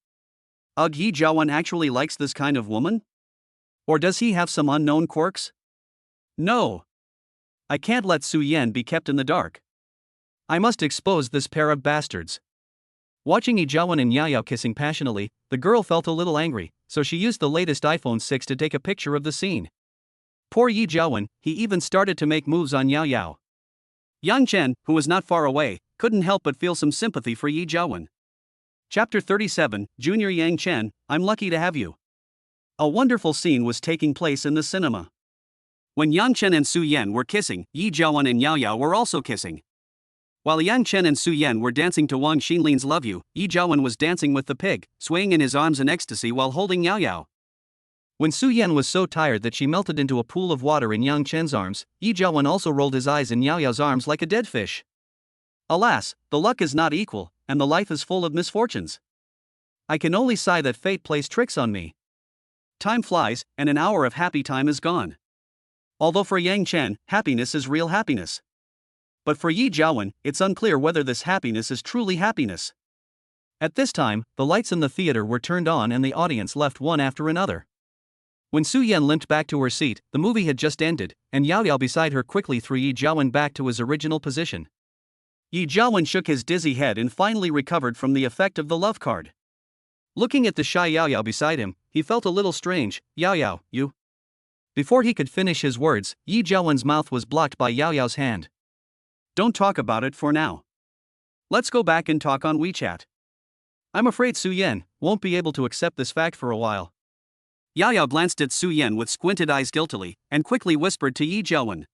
A: Ugh, Yi Jiawen actually likes this kind of woman? Or does he have some unknown quirks? No. I can't let Su Yan be kept in the dark. I must expose this pair of bastards. Watching Yi Jiawen and Yaoyao kissing passionately, the girl felt a little angry, so she used the latest iPhone 6 to take a picture of the scene. Poor Yi Jiawen, he even started to make moves on Yaoyao. Yang Chen, who was not far away, couldn't help but feel some sympathy for Yi Jiawen. Chapter 37, Junior Yang Chen, I'm lucky to have you. A wonderful scene was taking place in the cinema. When Yang Chen and Su Yan were kissing, Yi Jiawen and Yaoyao were also kissing. While Yang Chen and Su Yan were dancing to Wang Xinlin's Love You, Yi Jiawen was dancing with the pig, swaying in his arms in ecstasy while holding Yaoyao. When Su Yan was so tired that she melted into a pool of water in Yang Chen's arms, Yi Jiawen also rolled his eyes in Yaoyao's arms like a dead fish. Alas, the luck is not equal, and the life is full of misfortunes. I can only sigh that fate plays tricks on me. Time flies, and an hour of happy time is gone. Although for Yang Chen, happiness is real happiness. But for Yi Jiawen, it's unclear whether this happiness is truly happiness. At this time, the lights in the theater were turned on and the audience left one after another. When Su Yan limped back to her seat, the movie had just ended, and Yaoyao beside her quickly threw Yi Jiawen back to his original position. Yi Jiawen shook his dizzy head and finally recovered from the effect of the love card. Looking at the shy Yaoyao beside him, he felt a little strange. "Yaoyao, you..." Before he could finish his words, Yi Jiawen's mouth was blocked by Yaoyao's hand. "Don't talk about it for now. Let's go back and talk on WeChat. I'm afraid Su Yan won't be able to accept this fact for a while." Yaoyao glanced at Su Yan with squinted eyes guiltily, and quickly whispered to Yi Jiawen.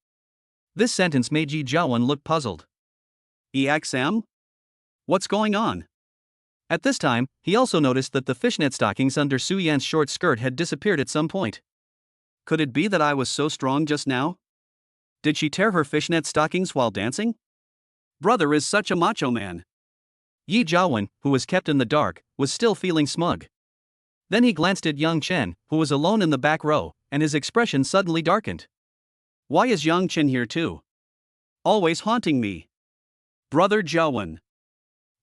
A: This sentence made Yi Jiawen look puzzled. "EXM? What's going on?" At this time, he also noticed that the fishnet stockings under Su Yan's short skirt had disappeared at some point. Could it be that I was so strong just now? Did she tear her fishnet stockings while dancing? Brother is such a macho man. Yi Jiawen, who was kept in the dark, was still feeling smug. Then he glanced at Yang Chen, who was alone in the back row, and his expression suddenly darkened. Why is Yang Chen here too? Always haunting me. Brother Jiawen.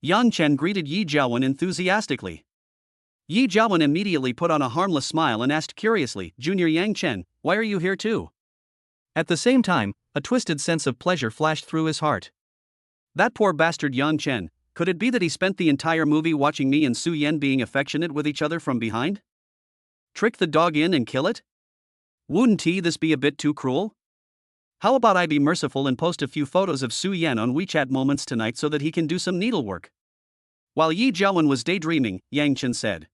A: Yang Chen greeted Yi Jiawen enthusiastically. Yi Jiawen immediately put on a harmless smile and asked curiously, Junior Yang Chen, why are you here too? At the same time, a twisted sense of pleasure flashed through his heart. That poor bastard Yang Chen, could it be that he spent the entire movie watching me and Su Yan being affectionate with each other from behind? Trick the dog in and kill it? Wouldn't this be a bit too cruel? How about I be merciful and post a few photos of Su Yan on WeChat moments tonight so that he can do some needlework? While Yi Jiawen was daydreaming, Yang Chen said.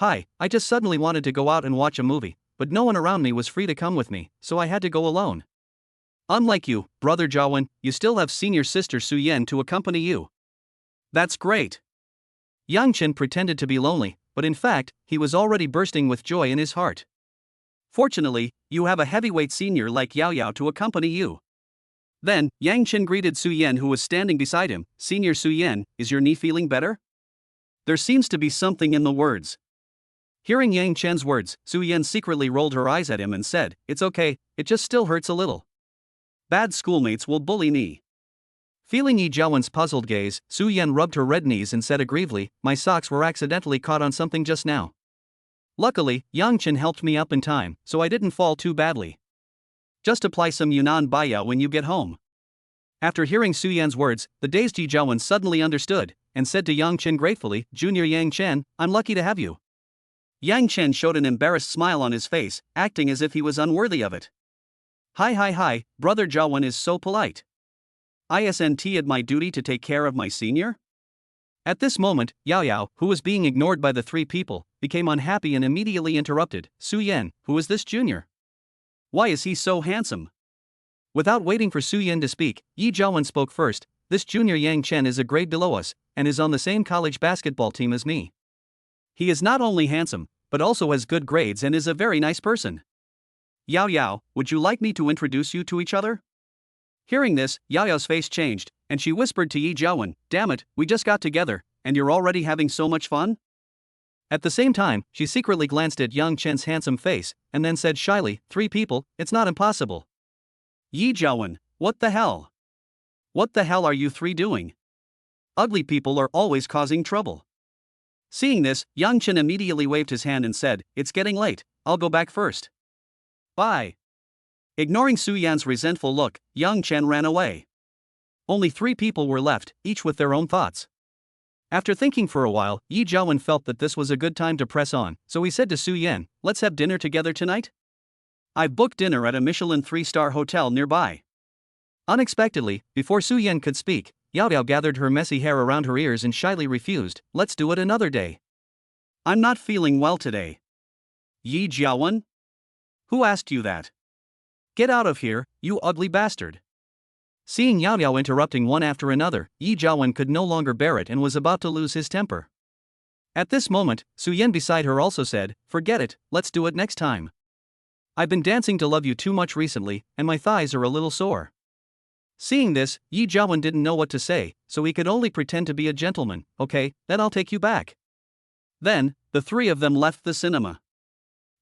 A: Hi, I just suddenly wanted to go out and watch a movie, but no one around me was free to come with me, so I had to go alone. Unlike you, Brother Jiawen, you still have senior sister Su Yan to accompany you. That's great. Yang Chen pretended to be lonely, but in fact, he was already bursting with joy in his heart. Fortunately, you have a heavyweight senior like Yaoyao to accompany you. Then, Yang Chen greeted Su Yan who was standing beside him. Senior Su Yan, is your knee feeling better? There seems to be something in the words. Hearing Yang Chen's words, Su Yan secretly rolled her eyes at him and said, It's okay, it just still hurts a little. Bad schoolmates will bully me. Feeling Yi Jiawen's puzzled gaze, Su Yan rubbed her red knees and said aggrievely, My socks were accidentally caught on something just now. Luckily, Yang Chen helped me up in time, so I didn't fall too badly. Just apply some Yunnan Baiyao when you get home. After hearing Su Yan's words, the dazed Yi Jiawen suddenly understood, and said to Yang Chen gratefully, Junior Yang Chen, I'm lucky to have you. Yang Chen showed an embarrassed smile on his face, acting as if he was unworthy of it. Hi, brother Jiawen is so polite. Isn't it my duty to take care of my senior? At this moment, Yao, who was being ignored by the three people, became unhappy and immediately interrupted. Su Yan, who is this junior? Why is he so handsome? Without waiting for Su Yan to speak, Yi Jiawen spoke first. This junior Yang Chen is a grade below us, and is on the same college basketball team as me. He is not only handsome, but also has good grades and is a very nice person. Yao, would you like me to introduce you to each other? Hearing this, Yao's face changed, and she whispered to Yi Jiawen, damn it, we just got together, and you're already having so much fun? At the same time, she secretly glanced at Yang Chen's handsome face, and then said shyly, 3 people, it's not impossible. Yi Jiawen, what the hell? What the hell are you 3 doing? Ugly people are always causing trouble. Seeing this, Yang Chen immediately waved his hand and said, it's getting late, I'll go back first. Bye. Ignoring Su Yan's resentful look, Yang Chen ran away. Only 3 people were left, each with their own thoughts. After thinking for a while, Yi Jiawen felt that this was a good time to press on, so he said to Su Yan, let's have dinner together tonight? I've booked dinner at a Michelin 3-star hotel nearby. Unexpectedly, before Su Yan could speak, Yao gathered her messy hair around her ears and shyly refused, let's do it another day. I'm not feeling well today. Yi Jiawen? Who asked you that? Get out of here, you ugly bastard. Seeing Yao interrupting one after another, Yi Jiawen could no longer bear it and was about to lose his temper. At this moment, Su Yan beside her also said, forget it, let's do it next time. I've been dancing to Love You too much recently, and my thighs are a little sore. Seeing this, Yi Jiawen didn't know what to say, so he could only pretend to be a gentleman. Okay, then I'll take you back. Then, the 3 of them left the cinema.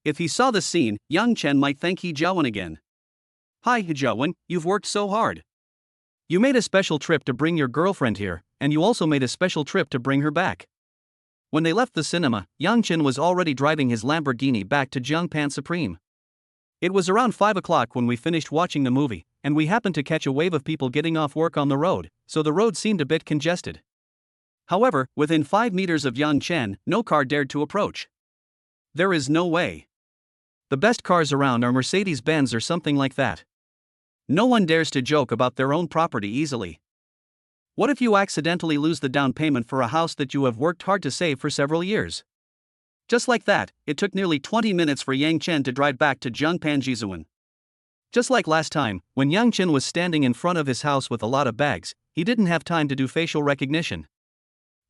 A: If he saw this scene, Yang Chen might thank Yi Jiawen again. Hi Jiawen, you've worked so hard. You made a special trip to bring your girlfriend here, and you also made a special trip to bring her back. When they left the cinema, Yang Chen was already driving his Lamborghini back to Jiangpan Supreme. It was around 5 o'clock when we finished watching the movie, and we happened to catch a wave of people getting off work on the road, so the road seemed a bit congested. However, within 5 meters of Yang Chen, no car dared to approach. There is no way. The best cars around are Mercedes-Benz or something like that. No one dares to joke about their own property easily. What if you accidentally lose the down payment for a house that you have worked hard to save for several years? Just like that, it took nearly 20 minutes for Yang Chen to drive back to Jiangpan Jizuan. Just like last time, when Yang Chen was standing in front of his house with a lot of bags, he didn't have time to do facial recognition.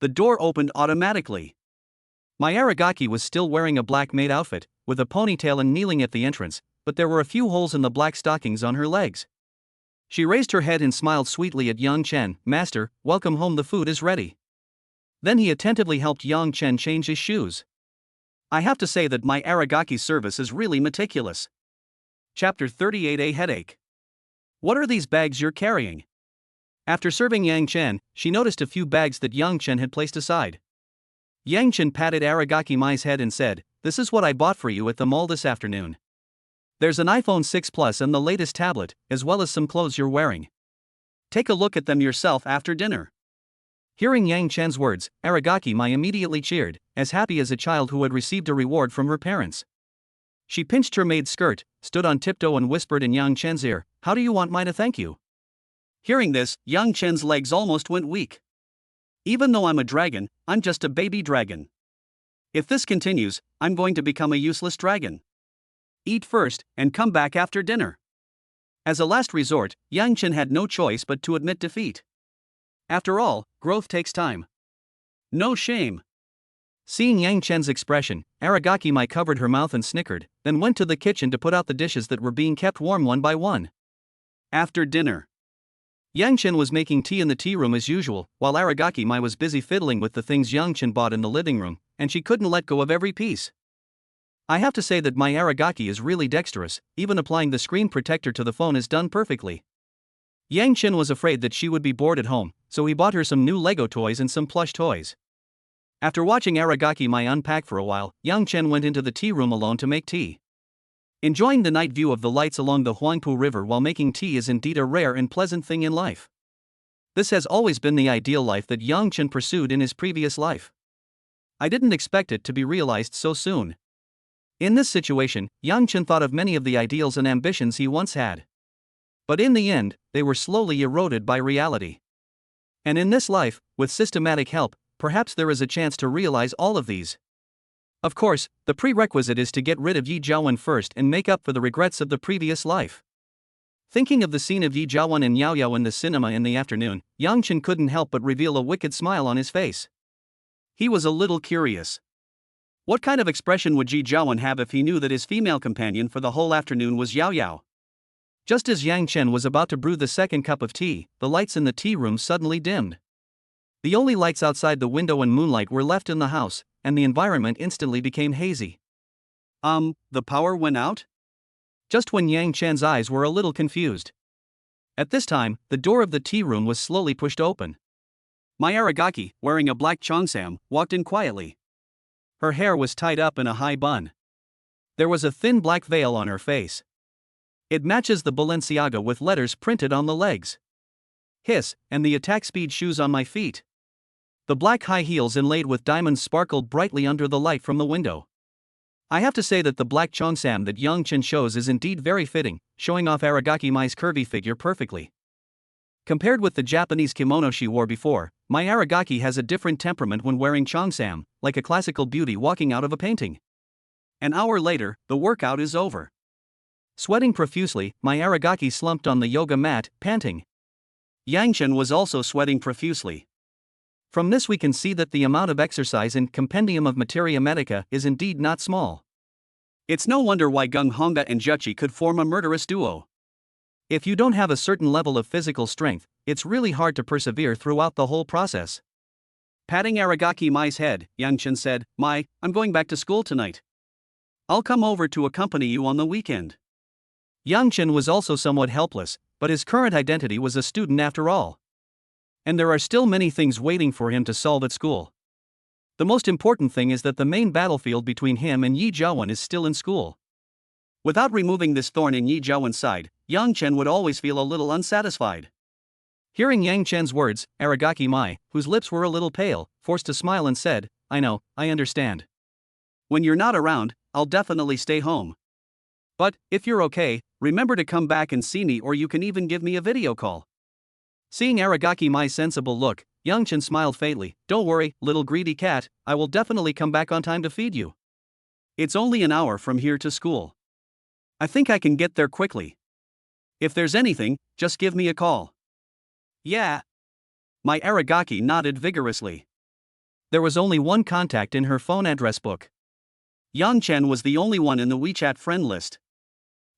A: The door opened automatically. My Aragaki was still wearing a black maid outfit, with a ponytail and kneeling at the entrance, but there were a few holes in the black stockings on her legs. She raised her head and smiled sweetly at Yang Chen, Master, welcome home, the food is ready. Then he attentively helped Yang Chen change his shoes. I have to say that my Aragaki's service is really meticulous. Chapter 38, A Headache. What are these bags you're carrying? After serving Yang Chen, she noticed a few bags that Yang Chen had placed aside. Yang Chen patted Aragaki Mai's head and said, this is what I bought for you at the mall this afternoon. There's an iPhone 6 Plus and the latest tablet, as well as some clothes you're wearing. Take a look at them yourself after dinner. Hearing Yang Chen's words, Aragaki Mai immediately cheered, as happy as a child who had received a reward from her parents. She pinched her maid's skirt, stood on tiptoe and whispered in Yang Chen's ear, how do you want Mai to thank you? Hearing this, Yang Chen's legs almost went weak. Even though I'm a dragon, I'm just a baby dragon. If this continues, I'm going to become a useless dragon. Eat first, and come back after dinner. As a last resort, Yang Chen had no choice but to admit defeat. After all, growth takes time. No shame. Seeing Yang Chen's expression, Aragaki Mai covered her mouth and snickered, then went to the kitchen to put out the dishes that were being kept warm one by one. After dinner, Yang Chen was making tea in the tea room as usual, while Aragaki Mai was busy fiddling with the things Yang Chen bought in the living room, and she couldn't let go of every piece. I have to say that my Aragaki is really dexterous, even applying the screen protector to the phone is done perfectly. Yang Chen was afraid that she would be bored at home, so he bought her some new Lego toys and some plush toys. After watching Aragaki Mai unpack for a while, Yang Chen went into the tea room alone to make tea. Enjoying the night view of the lights along the Huangpu River while making tea is indeed a rare and pleasant thing in life. This has always been the ideal life that Yang Chen pursued in his previous life. I didn't expect it to be realized so soon. In this situation, Yang Chen thought of many of the ideals and ambitions he once had. But in the end, they were slowly eroded by reality. And in this life, with systematic help, perhaps there is a chance to realize all of these. Of course, the prerequisite is to get rid of Yi Jiawen first and make up for the regrets of the previous life. Thinking of the scene of Yi Jiawen and Yao Yao in the cinema in the afternoon, Yang Chen couldn't help but reveal a wicked smile on his face. He was a little curious. What kind of expression would Yi Jiawen have if he knew that his female companion for the whole afternoon was Yao Yao? Just as Yang Chen was about to brew the second cup of tea, the lights in the tea room suddenly dimmed. The only lights outside the window and moonlight were left in the house, and the environment instantly became hazy. The power went out? Just when Yang Chen's eyes were a little confused. At this time, the door of the tea room was slowly pushed open. Mai Aragaki, wearing a black cheongsam, walked in quietly. Her hair was tied up in a high bun. There was a thin black veil on her face. It matches the Balenciaga with letters printed on the legs. Hiss, and the attack speed shoes on my feet. The black high heels inlaid with diamonds sparkled brightly under the light from the window. I have to say that the black cheongsam that Yang Chen shows is indeed very fitting, showing off Aragaki Mai's curvy figure perfectly. Compared with the Japanese kimono she wore before, Mai Aragaki has a different temperament when wearing cheongsam, like a classical beauty walking out of a painting. An hour later, the workout is over. Sweating profusely, Mai Aragaki slumped on the yoga mat, panting. Yang Chen was also sweating profusely. From this we can see that the amount of exercise in Compendium of Materia Medica is indeed not small. It's no wonder why Gung Hongda and Juchi could form a murderous duo. If you don't have a certain level of physical strength, it's really hard to persevere throughout the whole process. Patting Aragaki Mai's head, Yang Chen said, "Mai, I'm going back to school tonight. I'll come over to accompany you on the weekend." Yang Chen was also somewhat helpless, but his current identity was a student after all. And there are still many things waiting for him to solve at school. The most important thing is that the main battlefield between him and Yi Jiawen is still in school. Without removing this thorn in Yi Jiawen's side, Yang Chen would always feel a little unsatisfied. Hearing Yang Chen's words, Aragaki Mai, whose lips were a little pale, forced a smile and said, "I know, I understand. When you're not around, I'll definitely stay home. But, if you're okay, remember to come back and see me, or you can even give me a video call." Seeing Aragaki Mai's sensible look, Yang Chen smiled faintly. "Don't worry, little greedy cat, I will definitely come back on time to feed you. It's only an hour from here to school. I think I can get there quickly. If there's anything, just give me a call." "Yeah." Mai Aragaki nodded vigorously. There was only one contact in her phone address book. Yang Chen was the only one in the WeChat friend list.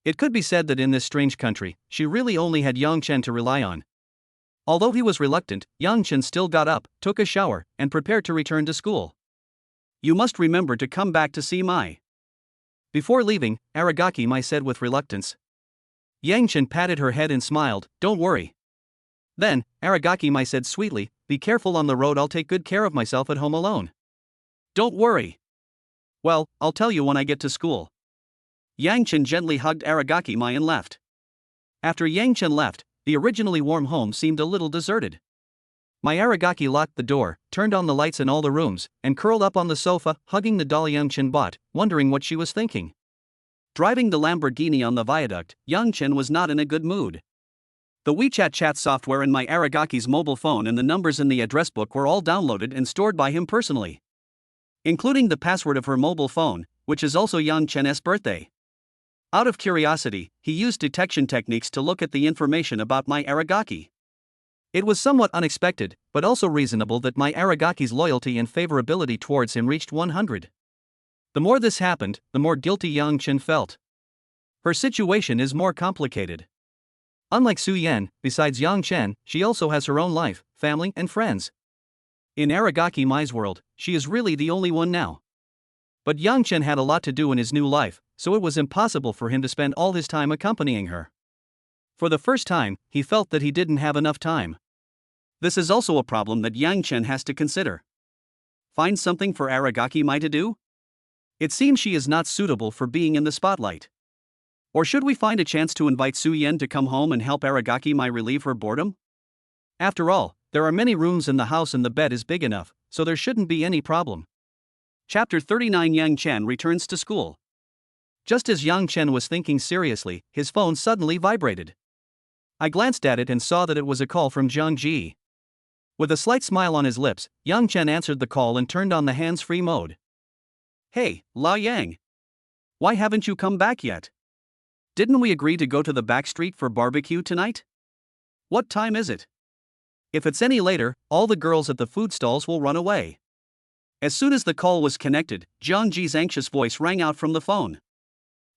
A: It could be said that in this strange country, she really only had Yang Chen to rely on. Although he was reluctant, Yang Chen still got up, took a shower, and prepared to return to school. "You must remember to come back to see Mai." Before leaving, Aragaki Mai said with reluctance. Yang Chen patted her head and smiled, "Don't worry." Then, Aragaki Mai said sweetly, "Be careful on the road, I'll take good care of myself at home alone." "Don't worry. Well, I'll tell you when I get to school." Yang Chen gently hugged Aragaki Mai and left. After Yang Chen left, the originally warm home seemed a little deserted. Mai Aragaki locked the door, turned on the lights in all the rooms, and curled up on the sofa, hugging the doll Yang Chen bought, wondering what she was thinking. Driving the Lamborghini on the viaduct, Yang Chen was not in a good mood. The WeChat chat software in Mai Aragaki's mobile phone and the numbers in the address book were all downloaded and stored by him personally, including the password of her mobile phone, which is also Yang Chen's birthday. Out of curiosity, he used detection techniques to look at the information about Mai Aragaki. It was somewhat unexpected, but also reasonable that Mai Aragaki's loyalty and favorability towards him reached 100. The more this happened, the more guilty Yang Chen felt. Her situation is more complicated. Unlike Su Yan, besides Yang Chen, she also has her own life, family, and friends. In Aragaki Mai's world, she is really the only one now. But Yang Chen had a lot to do in his new life, so it was impossible for him to spend all his time accompanying her. For the first time, he felt that he didn't have enough time. This is also a problem that Yang Chen has to consider. Find something for Aragaki Mai to do? It seems she is not suitable for being in the spotlight. Or should we find a chance to invite Su Yan to come home and help Aragaki Mai relieve her boredom? After all, there are many rooms in the house and the bed is big enough, so there shouldn't be any problem. Chapter 39 Yang Chen returns to school. Just as Yang Chen was thinking seriously, his phone suddenly vibrated. I glanced at it and saw that it was a call from Zhang Ji. With a slight smile on his lips, Yang Chen answered the call and turned on the hands-free mode. Hey, Lao Yang. Why haven't you come back yet? Didn't we agree to go to the back street for barbecue tonight? What time is it? If it's any later, all the girls at the food stalls will run away. As soon as the call was connected, Zhang Ji's anxious voice rang out from the phone.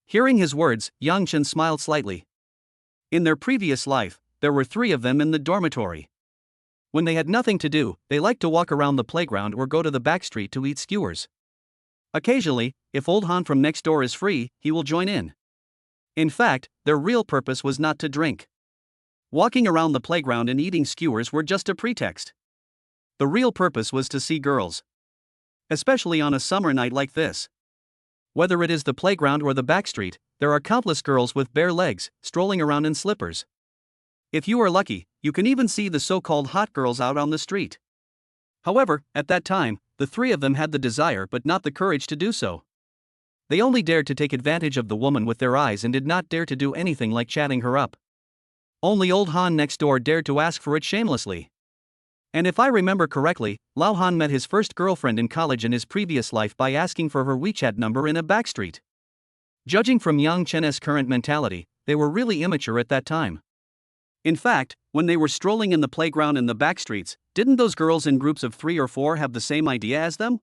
A: Hearing his words, Yang Chen smiled slightly. In their previous life, there were 3 of them in the dormitory. When they had nothing to do, they liked to walk around the playground or go to the back street to eat skewers. Occasionally, if old Han from next door is free, he will join in. In fact, their real purpose was not to drink. Walking around the playground and eating skewers were just a pretext. The real purpose was to see girls. Especially on a summer night like this. Whether it is the playground or the back street, there are countless girls with bare legs, strolling around in slippers. If you are lucky, you can even see the so-called hot girls out on the street. However, at that time, the 3 of them had the desire but not the courage to do so. They only dared to take advantage of the woman with their eyes and did not dare to do anything like chatting her up. Only old Han next door dared to ask for it shamelessly. And if I remember correctly, Lao Han met his first girlfriend in college in his previous life by asking for her WeChat number in a backstreet. Judging from Yang Chen's current mentality, they were really immature at that time. In fact, when they were strolling in the playground in the backstreets, didn't those girls in groups of 3 or 4 have the same idea as them?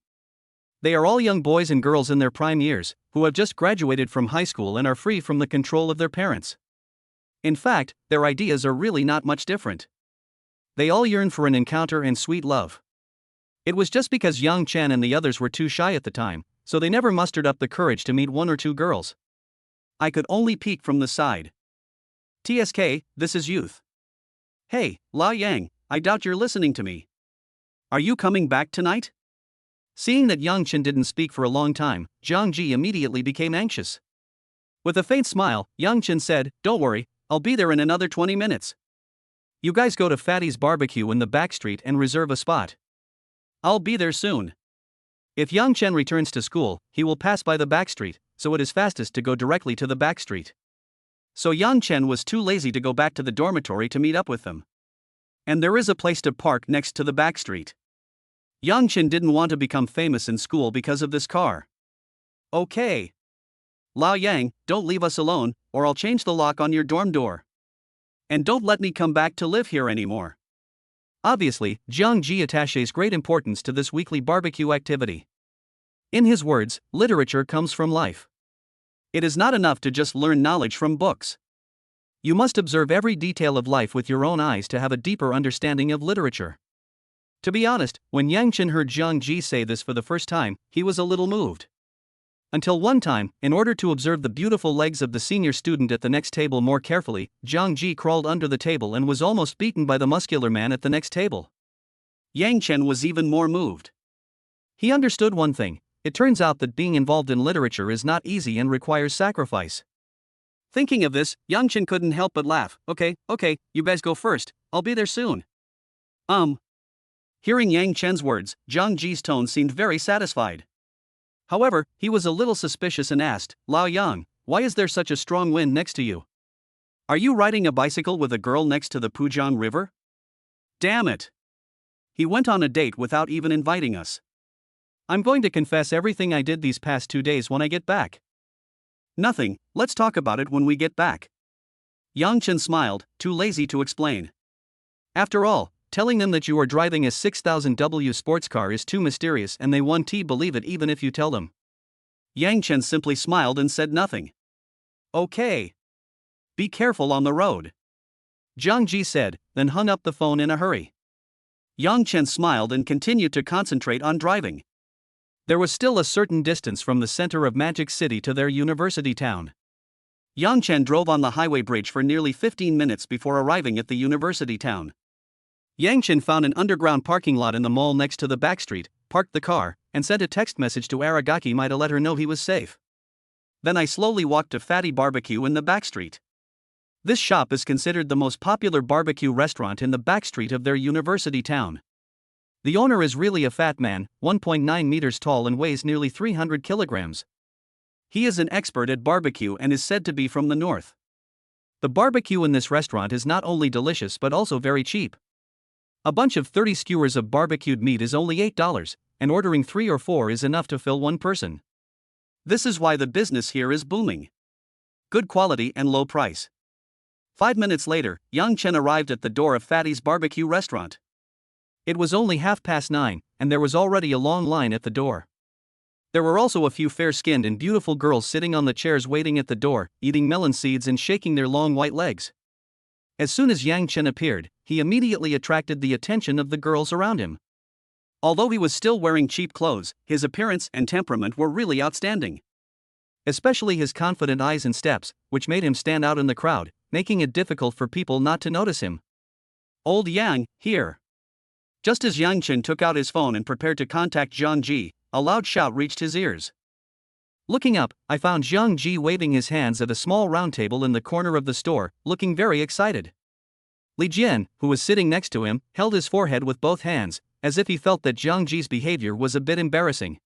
A: They are all young boys and girls in their prime years, who have just graduated from high school and are free from the control of their parents. In fact, their ideas are really not much different. They all yearn for an encounter and sweet love. It was just because Yang Chen and the others were too shy at the time, so they never mustered up the courage to meet 1 or 2 girls. I could only peek from the side. TSK, this is youth. Hey, Lao Yang, I doubt you're listening to me. Are you coming back tonight? Seeing that Yang Chen didn't speak for a long time, Zhang Ji immediately became anxious. With a faint smile, Yang Chen said, "Don't worry, I'll be there in another 20 minutes. You guys go to Fatty's barbecue in the back street and reserve a spot. I'll be there soon." If Yang Chen returns to school, he will pass by the back street, so it is fastest to go directly to the back street. So Yang Chen was too lazy to go back to the dormitory to meet up with them. And there is a place to park next to the back street. Yang Chen didn't want to become famous in school because of this car. Okay. Lao Yang, don't leave us alone, or I'll change the lock on your dorm door. And don't let me come back to live here anymore. Obviously, Zhang Ji attaches great importance to this weekly barbecue activity. In his words, literature comes from life. It is not enough to just learn knowledge from books. You must observe every detail of life with your own eyes to have a deeper understanding of literature. To be honest, when Yang Chen heard Zhang Ji say this for the first time, he was a little moved. Until one time, in order to observe the beautiful legs of the senior student at the next table more carefully, Zhang Ji crawled under the table and was almost beaten by the muscular man at the next table. Yang Chen was even more moved. He understood one thing: it turns out that being involved in literature is not easy and requires sacrifice. Thinking of this, Yang Chen couldn't help but laugh. Okay, you guys go first, I'll be there soon. Hearing Yang Chen's words, Zhang Ji's tone seemed very satisfied. However, he was a little suspicious and asked, "Lao Yang, why is there such a strong wind next to you? Are you riding a bicycle with a girl next to the Pujiang River? Damn it! He went on a date without even inviting us. I'm going to confess everything I did these past 2 days when I get back." "Nothing, let's talk about it when we get back." Yang Chen smiled, too lazy to explain. After all, telling them that you are driving a 6000W sports car is too mysterious and they won't believe it even if you tell them. Yang Chen simply smiled and said nothing. "Okay. Be careful on the road," Zhang Ji said, then hung up the phone in a hurry. Yang Chen smiled and continued to concentrate on driving. There was still a certain distance from the center of Magic City to their university town. Yang Chen drove on the highway bridge for nearly 15 minutes before arriving at the university town. Yang Chen found an underground parking lot in the mall next to the back street, parked the car, and sent a text message to Aragaki Mai to let her know he was safe. Then I slowly walked to Fatty Barbecue in the back street. This shop is considered the most popular barbecue restaurant in the back street of their university town. The owner is really a fat man, 1.9 meters tall and weighs nearly 300 kilograms. He is an expert at barbecue and is said to be from the north. The barbecue in this restaurant is not only delicious but also very cheap. A bunch of 30 skewers of barbecued meat is only $8, and ordering 3 or 4 is enough to fill one person. This is why the business here is booming. Good quality and low price. 5 minutes later, Yang Chen arrived at the door of Fatty's barbecue restaurant. It was only 9:30, and there was already a long line at the door. There were also a few fair-skinned and beautiful girls sitting on the chairs waiting at the door, eating melon seeds and shaking their long white legs. As soon as Yang Chen appeared, he immediately attracted the attention of the girls around him. Although he was still wearing cheap clothes, his appearance and temperament were really outstanding. Especially his confident eyes and steps, which made him stand out in the crowd, making it difficult for people not to notice him. Old Yang, here. Just as Yang Chen took out his phone and prepared to contact Zhang Ji, a loud shout reached his ears. Looking up, I found Zhang Ji waving his hands at a small round table in the corner of the store, looking very excited. Li Jian, who was sitting next to him, held his forehead with both hands, as if he felt that Zhang Ji's behavior was a bit embarrassing.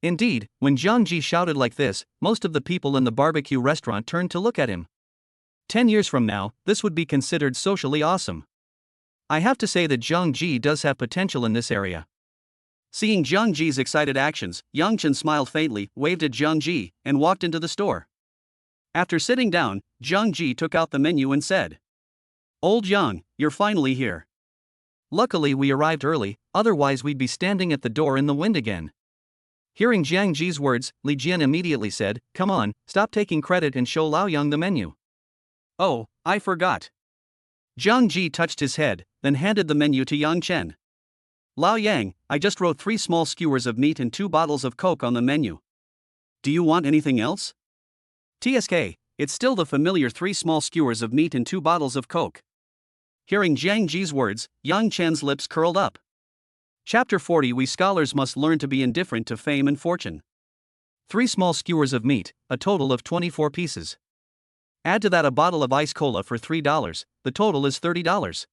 A: Indeed, when Zhang Ji shouted like this, most of the people in the barbecue restaurant turned to look at him. 10 years from now, this would be considered socially awesome. I have to say that Zhang Ji does have potential in this area. Seeing Zhang Ji's excited actions, Yang Chen smiled faintly, waved at Zhang Ji, and walked into the store. After sitting down, Zhang Ji took out the menu and said, "Old Yang, you're finally here. Luckily we arrived early, otherwise we'd be standing at the door in the wind again." Hearing Zhang Ji's words, Li Jian immediately said, "Come on, stop taking credit and show Lao Yang the menu." "Oh, I forgot." Zhang Ji touched his head, then handed the menu to Yang Chen. "Lao Yang, I just wrote 3 small skewers of meat and 2 bottles of Coke on the menu. Do you want anything else?" "TSK, it's still the familiar 3 small skewers of meat and 2 bottles of Coke." Hearing Zhang Ji's words, Yang Chen's lips curled up. Chapter 40. We scholars must learn to be indifferent to fame and fortune. 3 small skewers of meat, a total of 24 pieces. Add to that a bottle of ice cola for $3, the total is $30.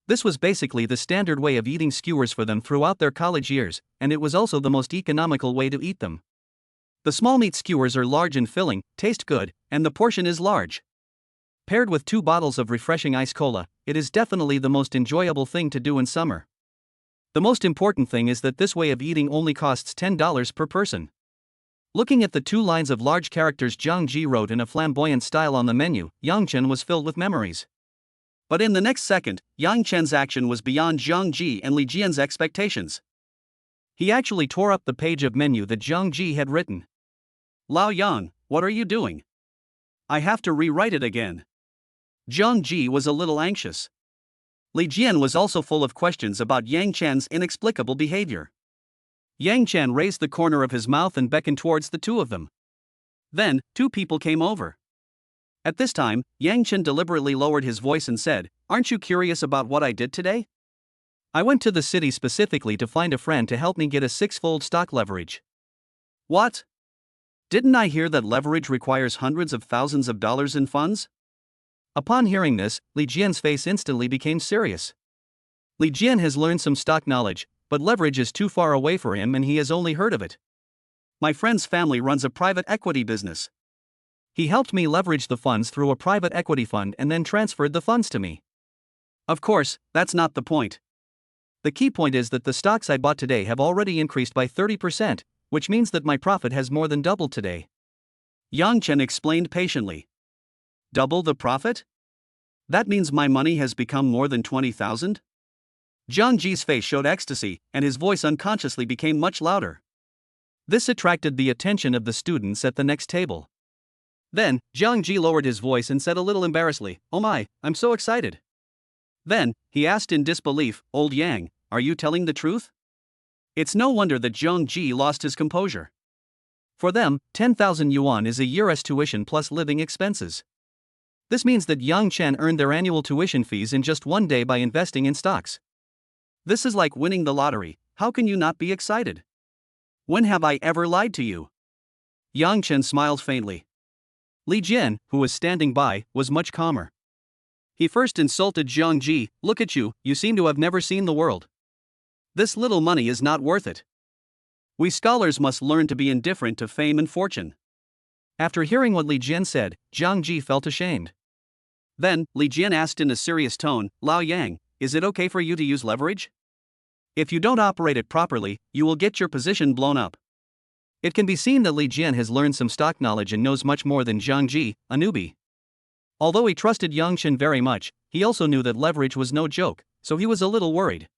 A: This was basically the standard way of eating skewers for them throughout their college years, and it was also the most economical way to eat them. The small meat skewers are large and filling, taste good, and the portion is large. Paired with 2 bottles of refreshing ice cola, it is definitely the most enjoyable thing to do in summer. The most important thing is that this way of eating only costs $10 per person. Looking at the 2 lines of large characters Zhang Ji wrote in a flamboyant style on the menu, Yang Chen was filled with memories. But in the next second, Yang Chen's action was beyond Zhang Ji and Li Jian's expectations. He actually tore up the page of menu that Zhang Ji had written. "Lao Yang, what are you doing? I have to rewrite it again." Zhang Ji was a little anxious. Li Jian was also full of questions about Yang Chen's inexplicable behavior. Yang Chen raised the corner of his mouth and beckoned towards the 2 of them. Then, 2 people came over. At this time, Yang Chen deliberately lowered his voice and said, "Aren't you curious about what I did today? I went to the city specifically to find a friend to help me get a 6-fold stock leverage." "What? Didn't I hear that leverage requires hundreds of thousands of dollars in funds?" Upon hearing this, Li Jian's face instantly became serious. Li Jian has learned some stock knowledge, but leverage is too far away for him and he has only heard of it. "My friend's family runs a private equity business. He helped me leverage the funds through a private equity fund and then transferred the funds to me." Of course, that's not the point. The key point is that the stocks I bought today have already increased by 30%, which means that my profit has more than doubled today. Yang Chen explained patiently. "Double the profit? That means my money has become more than 20,000? Zhang Ji's face showed ecstasy, and his voice unconsciously became much louder. This attracted the attention of the students at the next table. Then, Zhang Ji lowered his voice and said a little embarrassedly, "Oh my, I'm so excited." Then, he asked in disbelief, "Old Yang, are you telling the truth?" It's no wonder that Zhang Ji lost his composure. For them, 10,000 yuan is a year's tuition plus living expenses. This means that Yang Chen earned their annual tuition fees in just 1 day by investing in stocks. This is like winning the lottery. How can you not be excited? When have I ever lied to you? Yang Chen smiled faintly. Li Jian, who was standing by, was much calmer. He first insulted Zhang Ji. "Look at you, you seem to have never seen the world. This little money is not worth it. We scholars must learn to be indifferent to fame and fortune. After hearing what Li Jian said, Jiang Ji felt ashamed. Then, Li Jian asked in a serious tone, Lao Yang, is it okay for you to use leverage? If you don't operate it properly, you will get your position blown up. It can be seen that Li Jian has learned some stock knowledge and knows much more than Jiang Ji, a newbie. Although he trusted Yang Chen very much, he also knew that leverage was no joke, so he was a little worried.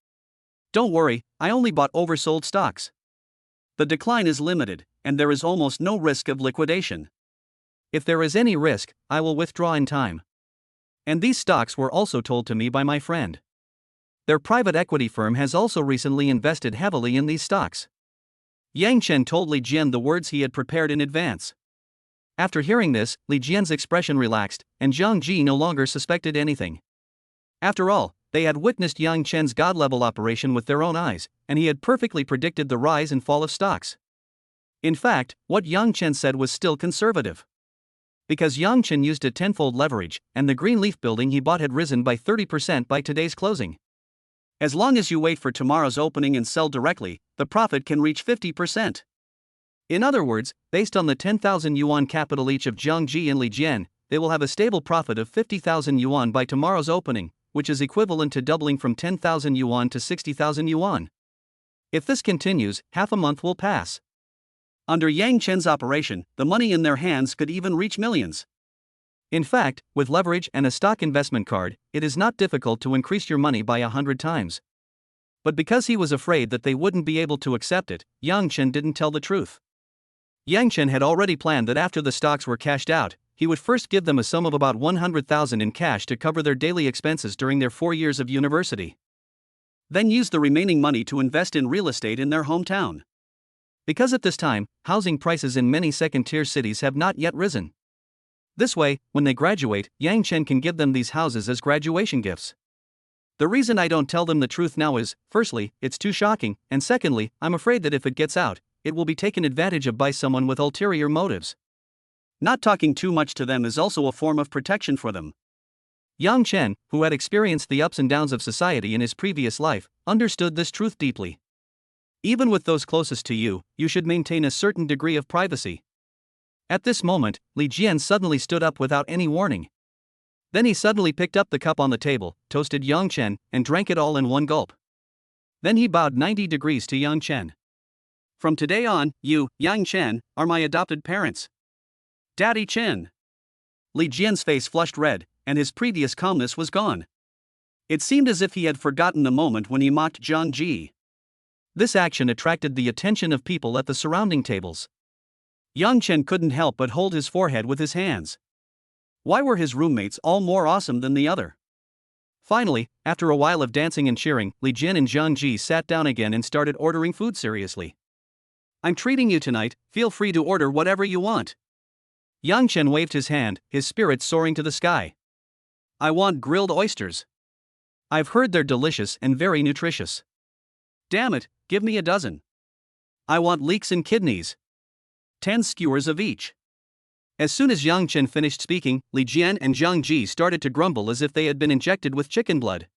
A: Don't worry, I only bought oversold stocks. The decline is limited, and there is almost no risk of liquidation. If there is any risk, I will withdraw in time. And these stocks were also told to me by my friend. Their private equity firm has also recently invested heavily in these stocks. Yang Chen told Li Jian the words he had prepared in advance. After hearing this, Li Jian's expression relaxed, and Jiang Ji no longer suspected anything. After all, they had witnessed Yang Chen's god-level operation with their own eyes, and he had perfectly predicted the rise and fall of stocks. In fact, what Yang Chen said was still conservative. Because Yang Chen used a tenfold leverage, and the Greenleaf building he bought had risen by 30% by today's closing. As long as you wait for tomorrow's opening and sell directly, the profit can reach 50%. In other words, based on the 10,000 yuan capital each of Jiang Ji and Li Jian, they will have a stable profit of 50,000 yuan by tomorrow's opening, which is equivalent to doubling from 10,000 yuan to 60,000 yuan. If this continues, half a month will pass. Under Yang Chen's operation, the money in their hands could even reach millions. In fact, with leverage and a stock investment card, it is not difficult to increase your money by 100 times. But because he was afraid that they wouldn't be able to accept it, Yang Chen didn't tell the truth. Yang Chen had already planned that after the stocks were cashed out, he would first give them a sum of about 100,000 in cash to cover their daily expenses during their 4 years of university. Then use the remaining money to invest in real estate in their hometown. Because at this time, housing prices in many second-tier cities have not yet risen. This way, when they graduate, Yang Chen can give them these houses as graduation gifts. The reason I don't tell them the truth now is, firstly, it's too shocking, and secondly, I'm afraid that if it gets out, it will be taken advantage of by someone with ulterior motives. Not talking too much to them is also a form of protection for them. Yang Chen, who had experienced the ups and downs of society in his previous life, understood this truth deeply. Even with those closest to you, you should maintain a certain degree of privacy. At this moment, Li Jian suddenly stood up without any warning. Then he suddenly picked up the cup on the table, toasted Yang Chen, and drank it all in one gulp. Then he bowed 90 degrees to Yang Chen. From today on, you, Yang Chen, are my adopted parents. Daddy Chen. Li Jian's face flushed red, and his previous calmness was gone. It seemed as if he had forgotten the moment when he mocked Jiang Ji. This action attracted the attention of people at the surrounding tables. Yang Chen couldn't help but hold his forehead with his hands. Why were his roommates all more awesome than the other? Finally, after a while of dancing and cheering, Li Jian and Jiang Ji sat down again and started ordering food seriously. I'm treating you tonight, feel free to order whatever you want. Yang Chen waved his hand, his spirits soaring to the sky. I want grilled oysters. I've heard they're delicious and very nutritious. Damn it, give me a dozen. I want leeks and kidneys. 10 skewers of each. As soon as Yang Chen finished speaking, Li Jian and Jiang Ji started to grumble as if they had been injected with chicken blood.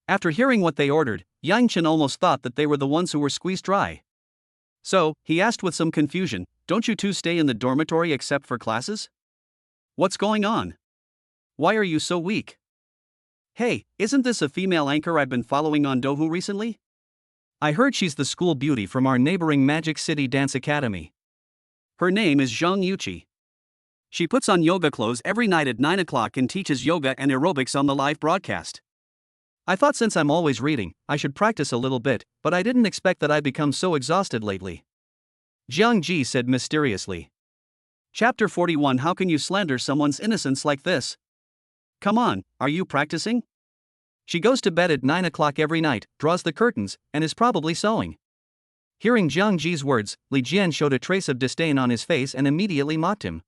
A: After hearing what they ordered, Yang Chen almost thought that they were the ones who were squeezed dry. So, he asked with some confusion, don't you two stay in the dormitory except for classes? What's going on? Why are you so weak? Hey, isn't this a female anchor I've been following on Douhu recently? I heard she's the school beauty from our neighboring Magic City Dance Academy. Her name is Zhang Yuqi. She puts on yoga clothes every night at 9 o'clock and teaches yoga and aerobics on the live broadcast. I thought since I'm always reading, I should practice a little bit, but I didn't expect that I'd become so exhausted lately. Jiang Ji said mysteriously. Chapter 41 How can you slander someone's innocence like this? Come on, are you practicing? She goes to bed at 9 o'clock every night, draws the curtains, and is probably sewing. Hearing Jiang Ji's words, Li Jian showed a trace of disdain on his face and immediately mocked him.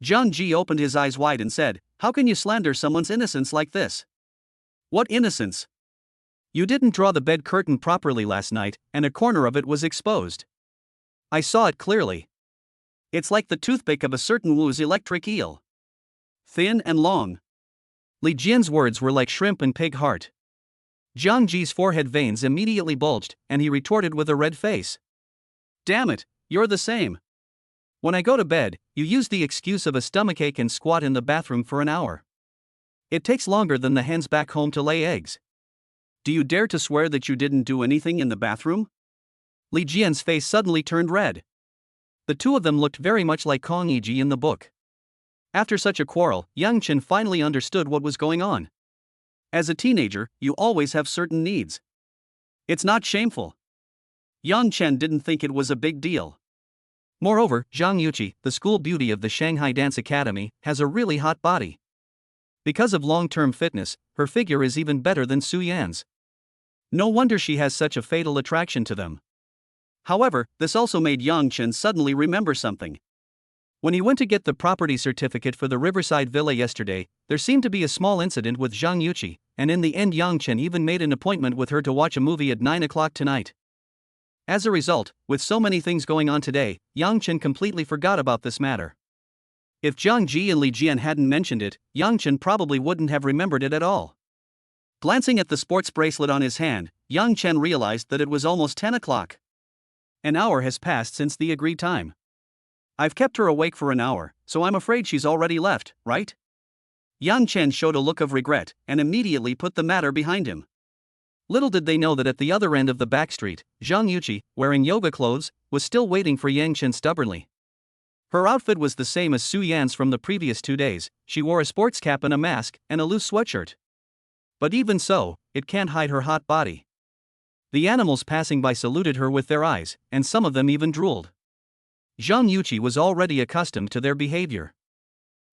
A: Jiang Ji opened his eyes wide and said, how can you slander someone's innocence like this? What innocence? You didn't draw the bed curtain properly last night, and a corner of it was exposed. I saw it clearly. It's like the toothpick of a certain Wu's electric eel. Thin and long. Li Jian's words were like shrimp and pig heart. Jiang Ji's forehead veins immediately bulged, and he retorted with a red face. Damn it, you're the same. When I go to bed, you use the excuse of a stomachache and squat in the bathroom for an hour. It takes longer than the hens back home to lay eggs. Do you dare to swear that you didn't do anything in the bathroom? Li Jian's face suddenly turned red. The two of them looked very much like Kong Yiji in the book. After such a quarrel, Yang Chen finally understood what was going on. As a teenager, you always have certain needs. It's not shameful. Yang Chen didn't think it was a big deal. Moreover, Zhang Yuqi, the school beauty of the Shanghai Dance Academy, has a really hot body. Because of long-term fitness, her figure is even better than Su Yan's. No wonder she has such a fatal attraction to them. However, this also made Yang Chen suddenly remember something. When he went to get the property certificate for the Riverside Villa yesterday, there seemed to be a small incident with Zhang Yuqi, and in the end Yang Chen even made an appointment with her to watch a movie at 9 o'clock tonight. As a result, with so many things going on today, Yang Chen completely forgot about this matter. If Zhang Ji and Li Jian hadn't mentioned it, Yang Chen probably wouldn't have remembered it at all. Glancing at the sports bracelet on his hand, Yang Chen realized that it was almost 10 o'clock. An hour has passed since the agreed time. I've kept her awake for an hour, so I'm afraid she's already left, right? Yang Chen showed a look of regret, and immediately put the matter behind him. Little did they know that at the other end of the back street, Zhang Yuqi, wearing yoga clothes, was still waiting for Yang Chen stubbornly. Her outfit was the same as Su Yan's from the previous 2 days. She wore a sports cap and a mask, and a loose sweatshirt. But even so, it can't hide her hot body. The animals passing by saluted her with their eyes, and some of them even drooled. Zhang Yuqi was already accustomed to their behavior.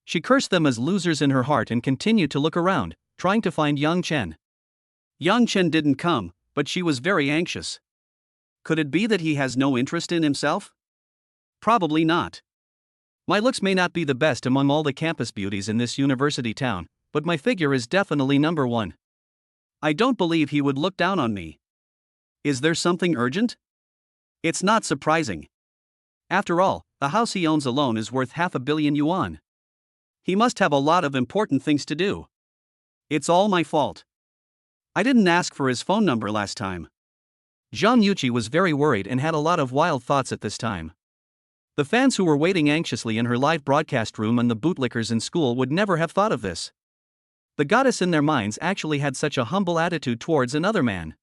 A: She cursed them as losers in her heart and continued to look around, trying to find Yang Chen. Yang Chen didn't come, but she was very anxious. Could it be that he has no interest in himself? Probably not. My looks may not be the best among all the campus beauties in this university town, but my figure is definitely number one. I don't believe he would look down on me. Is there something urgent? It's not surprising. After all, the house he owns alone is worth 500 million yuan. He must have a lot of important things to do. It's all my fault. I didn't ask for his phone number last time. Zhang Yuqi was very worried and had a lot of wild thoughts at this time. The fans who were waiting anxiously in her live broadcast room and the bootlickers in school would never have thought of this. The goddess in their minds actually had such a humble attitude towards another man.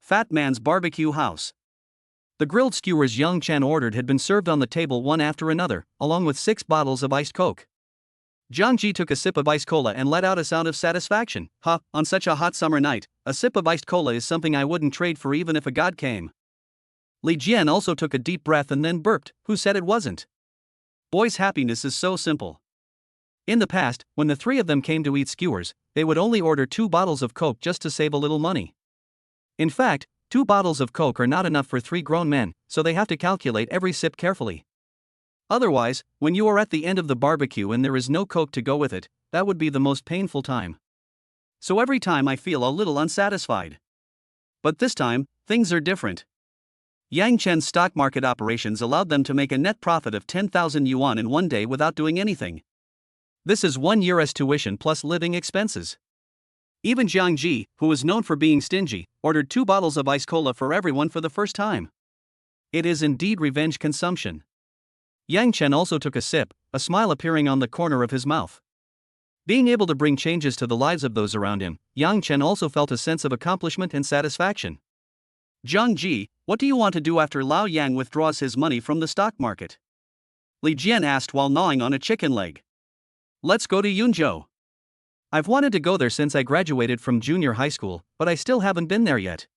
A: Fat Man's Barbecue House. The grilled skewers Yang Chen ordered had been served on the table one after another, along with 6 bottles of iced Coke. Zhang Ji took a sip of iced cola and let out a sound of satisfaction. On such a hot summer night, a sip of iced cola is something I wouldn't trade for even if a god came. Li Jian also took a deep breath and then burped. Who said it wasn't? Boys' happiness is so simple. In the past, when the 3 of them came to eat skewers, they would only order 2 bottles of Coke just to save a little money. In fact, 2 bottles of Coke are not enough for 3 grown men, so they have to calculate every sip carefully. Otherwise, when you are at the end of the barbecue and there is no Coke to go with it, that would be the most painful time. So every time I feel a little unsatisfied. But this time, things are different. Yang Chen's stock market operations allowed them to make a net profit of 10,000 yuan in one day without doing anything. This is 1 year's tuition plus living expenses. Even Zhang Ji, who was known for being stingy, ordered 2 bottles of ice cola for everyone for the first time. It is indeed revenge consumption. Yang Chen also took a sip, a smile appearing on the corner of his mouth. Being able to bring changes to the lives of those around him, Yang Chen also felt a sense of accomplishment and satisfaction. Zhang Ji, what do you want to do after Lao Yang withdraws his money from the stock market? Li Jian asked while gnawing on a chicken leg. Let's go to Yunzhou. I've wanted to go there since I graduated from junior high school, but I still haven't been there yet.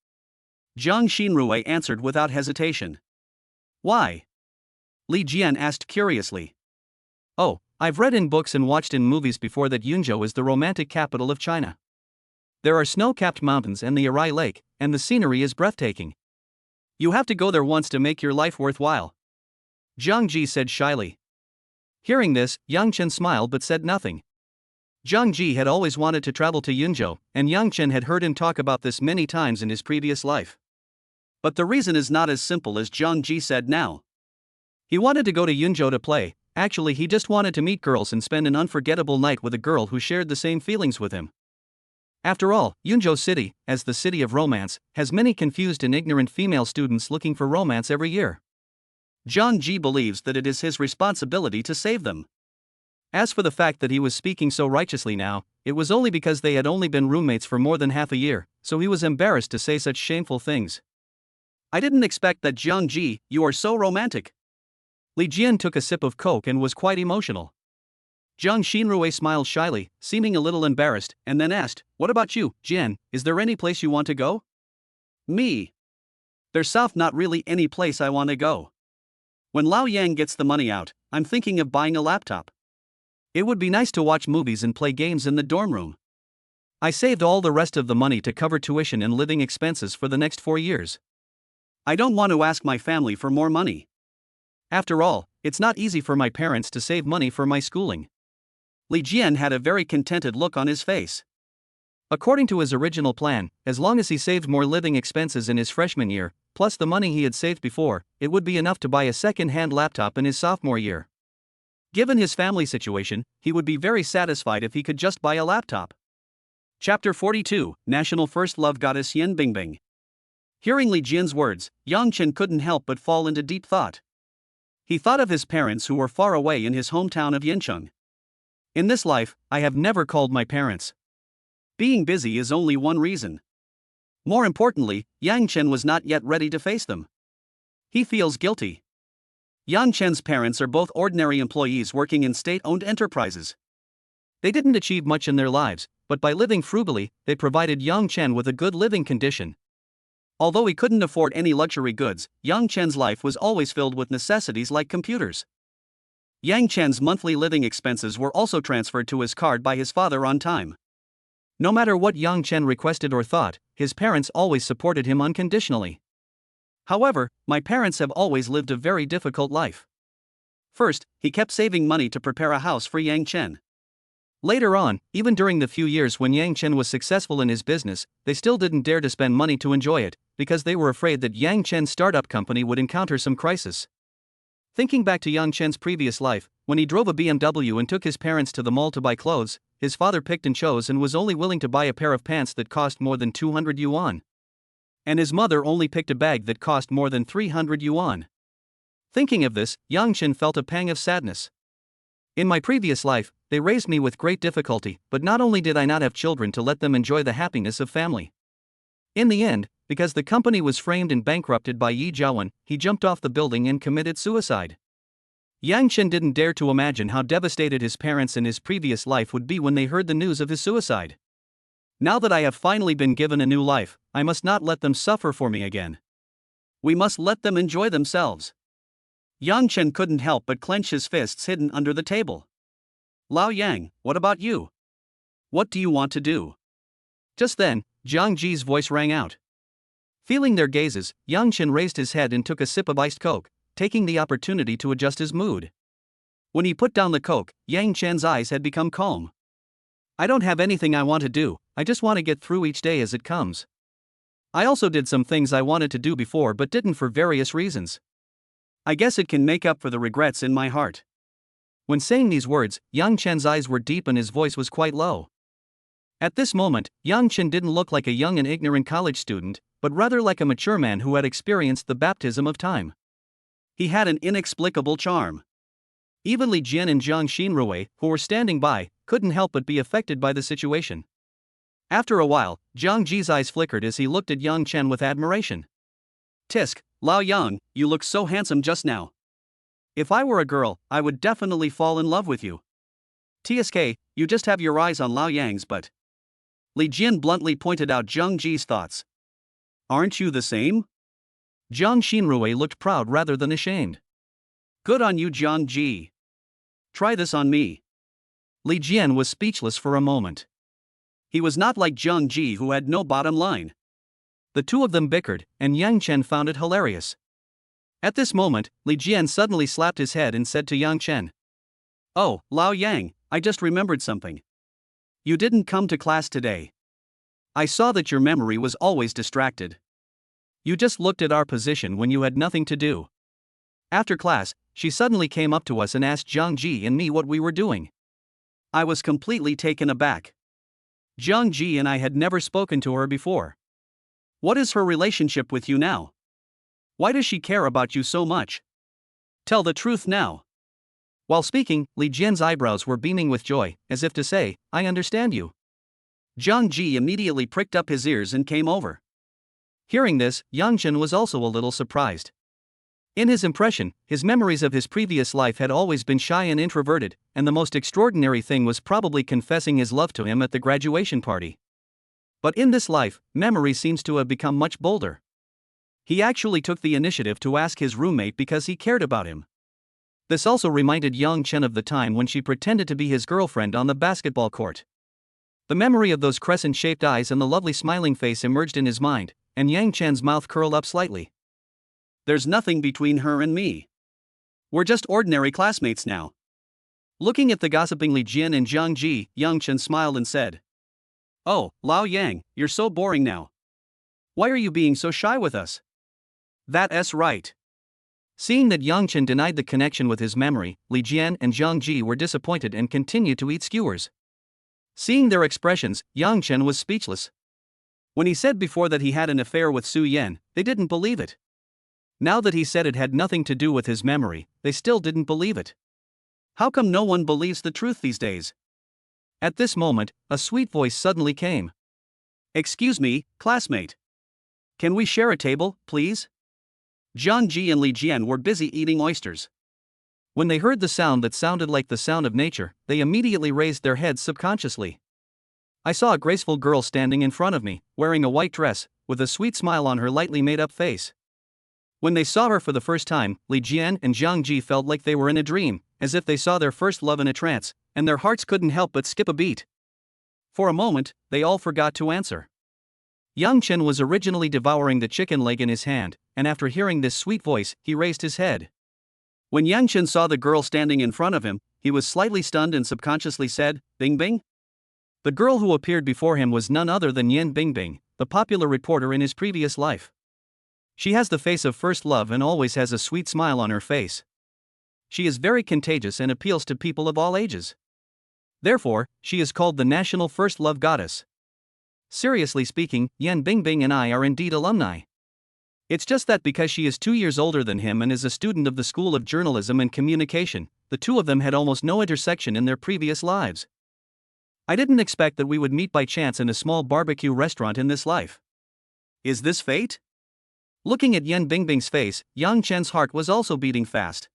A: Zhang Xinrui answered without hesitation. Why? Li Jian asked curiously. Oh, I've read in books and watched in movies before that Yunzhou is the romantic capital of China. There are snow-capped mountains and the Arai Lake, and the scenery is breathtaking. You have to go there once to make your life worthwhile. Zhang Ji said shyly. Hearing this, Yang Chen smiled but said nothing. Zhang Ji had always wanted to travel to Yunzhou, and Yang Chen had heard him talk about this many times in his previous life. But the reason is not as simple as Zhang Ji said now. He wanted to go to Yunzhou to play. Actually, he just wanted to meet girls and spend an unforgettable night with a girl who shared the same feelings with him. After all, Yunzhou City, as the city of romance, has many confused and ignorant female students looking for romance every year. Jiang Ji believes that it is his responsibility to save them. As for the fact that he was speaking so righteously now, it was only because they had only been roommates for more than half a year, so he was embarrassed to say such shameful things. I didn't expect that, Jiang Ji, you are so romantic. Li Jian took a sip of Coke and was quite emotional. Jiang Xinrui smiled shyly, seeming a little embarrassed, and then asked, "What about you, Jian, is there any place you want to go?" Me. There's not really any place I want to go. When Lao Yang gets the money out, I'm thinking of buying a laptop. It would be nice to watch movies and play games in the dorm room. I saved all the rest of the money to cover tuition and living expenses for the next 4 years. I don't want to ask my family for more money. After all, it's not easy for my parents to save money for my schooling. Li Jian had a very contented look on his face. According to his original plan, as long as he saved more living expenses in his freshman year, plus the money he had saved before, it would be enough to buy a second-hand laptop in his sophomore year. Given his family situation, he would be very satisfied if he could just buy a laptop. Chapter 42, National First Love Goddess Yan Bingbing. Hearing Li Jian's words, Yang Chen couldn't help but fall into deep thought. He thought of his parents who were far away in his hometown of Yancheng. In this life, I have never called my parents. Being busy is only one reason. More importantly, Yang Chen was not yet ready to face them. He feels guilty. Yang Chen's parents are both ordinary employees working in state-owned enterprises. They didn't achieve much in their lives, but by living frugally, they provided Yang Chen with a good living condition. Although he couldn't afford any luxury goods, Yang Chen's life was always filled with necessities like computers. Yang Chen's monthly living expenses were also transferred to his card by his father on time. No matter what Yang Chen requested or thought, his parents always supported him unconditionally. However, my parents have always lived a very difficult life. First, he kept saving money to prepare a house for Yang Chen. Later on, even during the few years when Yang Chen was successful in his business, they still didn't dare to spend money to enjoy it, because they were afraid that Yang Chen's startup company would encounter some crisis. Thinking back to Yang Chen's previous life, when he drove a BMW and took his parents to the mall to buy clothes, his father picked and chose and was only willing to buy a pair of pants that cost more than 200 yuan. And his mother only picked a bag that cost more than 300 yuan. Thinking of this, Yang Chen felt a pang of sadness. In my previous life, they raised me with great difficulty, but not only did I not have children to let them enjoy the happiness of family. In the end, because the company was framed and bankrupted by Yi Jiawen, he jumped off the building and committed suicide. Yang Chen didn't dare to imagine how devastated his parents in his previous life would be when they heard the news of his suicide. Now that I have finally been given a new life, I must not let them suffer for me again. We must let them enjoy themselves. Yang Chen couldn't help but clench his fists hidden under the table. Lao Yang, what about you? What do you want to do? Just then, Jiang Ji's voice rang out. Feeling their gazes, Yang Chen raised his head and took a sip of iced Coke, taking the opportunity to adjust his mood. When he put down the Coke, Yang Chen's eyes had become calm. I don't have anything I want to do, I just want to get through each day as it comes. I also did some things I wanted to do before but didn't for various reasons. I guess it can make up for the regrets in my heart. When saying these words, Yang Chen's eyes were deep and his voice was quite low. At this moment, Yang Chen didn't look like a young and ignorant college student, but rather like a mature man who had experienced the baptism of time. He had an inexplicable charm. Even Li Jian and Jiang Xinrui, who were standing by, couldn't help but be affected by the situation. After a while, Jiang Ji's eyes flickered as he looked at Yang Chen with admiration. Tisk, Lao Yang, you look so handsome just now. If I were a girl, I would definitely fall in love with you. TSK, you just have your eyes on Lao Yang's butt. Li Jian bluntly pointed out Jiang Ji's thoughts. Aren't you the same? Jiang Xinrui looked proud rather than ashamed. Good on you, Jiang Ji. Try this on me. Li Jian was speechless for a moment. He was not like Jiang Ji, who had no bottom line. The two of them bickered, and Yang Chen found it hilarious. At this moment, Li Jian suddenly slapped his head and said to Yang Chen, "Oh, Lao Yang, I just remembered something. You didn't come to class today. I saw that your memory was always distracted. You just looked at our position when you had nothing to do." After class, she suddenly came up to us and asked Jiang Ji and me what we were doing. I was completely taken aback. Jiang Ji and I had never spoken to her before. What is her relationship with you now? Why does she care about you so much? Tell the truth now. While speaking, Li Jian's eyebrows were beaming with joy, as if to say, I understand you. Zhang Ji immediately pricked up his ears and came over. Hearing this, Yang Chen was also a little surprised. In his impression, his memories of his previous life had always been shy and introverted, and the most extraordinary thing was probably confessing his love to him at the graduation party. But in this life, memory seems to have become much bolder. He actually took the initiative to ask his roommate because he cared about him. This also reminded Yang Chen of the time when she pretended to be his girlfriend on the basketball court. The memory of those crescent-shaped eyes and the lovely smiling face emerged in his mind, and Yang Chen's mouth curled up slightly. There's nothing between her and me. We're just ordinary classmates now. Looking at the gossiping Li Jian and Zhang Ji, Yang Chen smiled and said, Oh, Lao Yang, you're so boring now. Why are you being so shy with us? That's right. Seeing that Yang Chen denied the connection with his memory, Li Jian and Zhang Ji were disappointed and continued to eat skewers. Seeing their expressions, Yang Chen was speechless. When he said before that he had an affair with Su Yan, they didn't believe it. Now that he said it had nothing to do with his memory, they still didn't believe it. How come no one believes the truth these days? At this moment, a sweet voice suddenly came. Excuse me, classmate. Can we share a table, please? Zhang Ji and Li Jian were busy eating oysters. When they heard the sound that sounded like the sound of nature, they immediately raised their heads subconsciously. I saw a graceful girl standing in front of me, wearing a white dress, with a sweet smile on her lightly made-up face. When they saw her for the first time, Li Jian and Zhang Ji felt like they were in a dream, as if they saw their first love in a trance, and their hearts couldn't help but skip a beat. For a moment, they all forgot to answer. Yang Chen was originally devouring the chicken leg in his hand, and after hearing this sweet voice, he raised his head. When Yang Chen saw the girl standing in front of him, he was slightly stunned and subconsciously said, Bing Bing? The girl who appeared before him was none other than Yan Bingbing, the popular reporter in his previous life. She has the face of first love and always has a sweet smile on her face. She is very contagious and appeals to people of all ages. Therefore, she is called the national first love goddess. Seriously speaking, Yan Bingbing and I are indeed alumni. It's just that because she is 2 years older than him and is a student of the School of Journalism and Communication, the two of them had almost no intersection in their previous lives. I didn't expect that we would meet by chance in a small barbecue restaurant in this life. Is this fate? Looking at Yan Bingbing's face, Yang Chen's heart was also beating fast.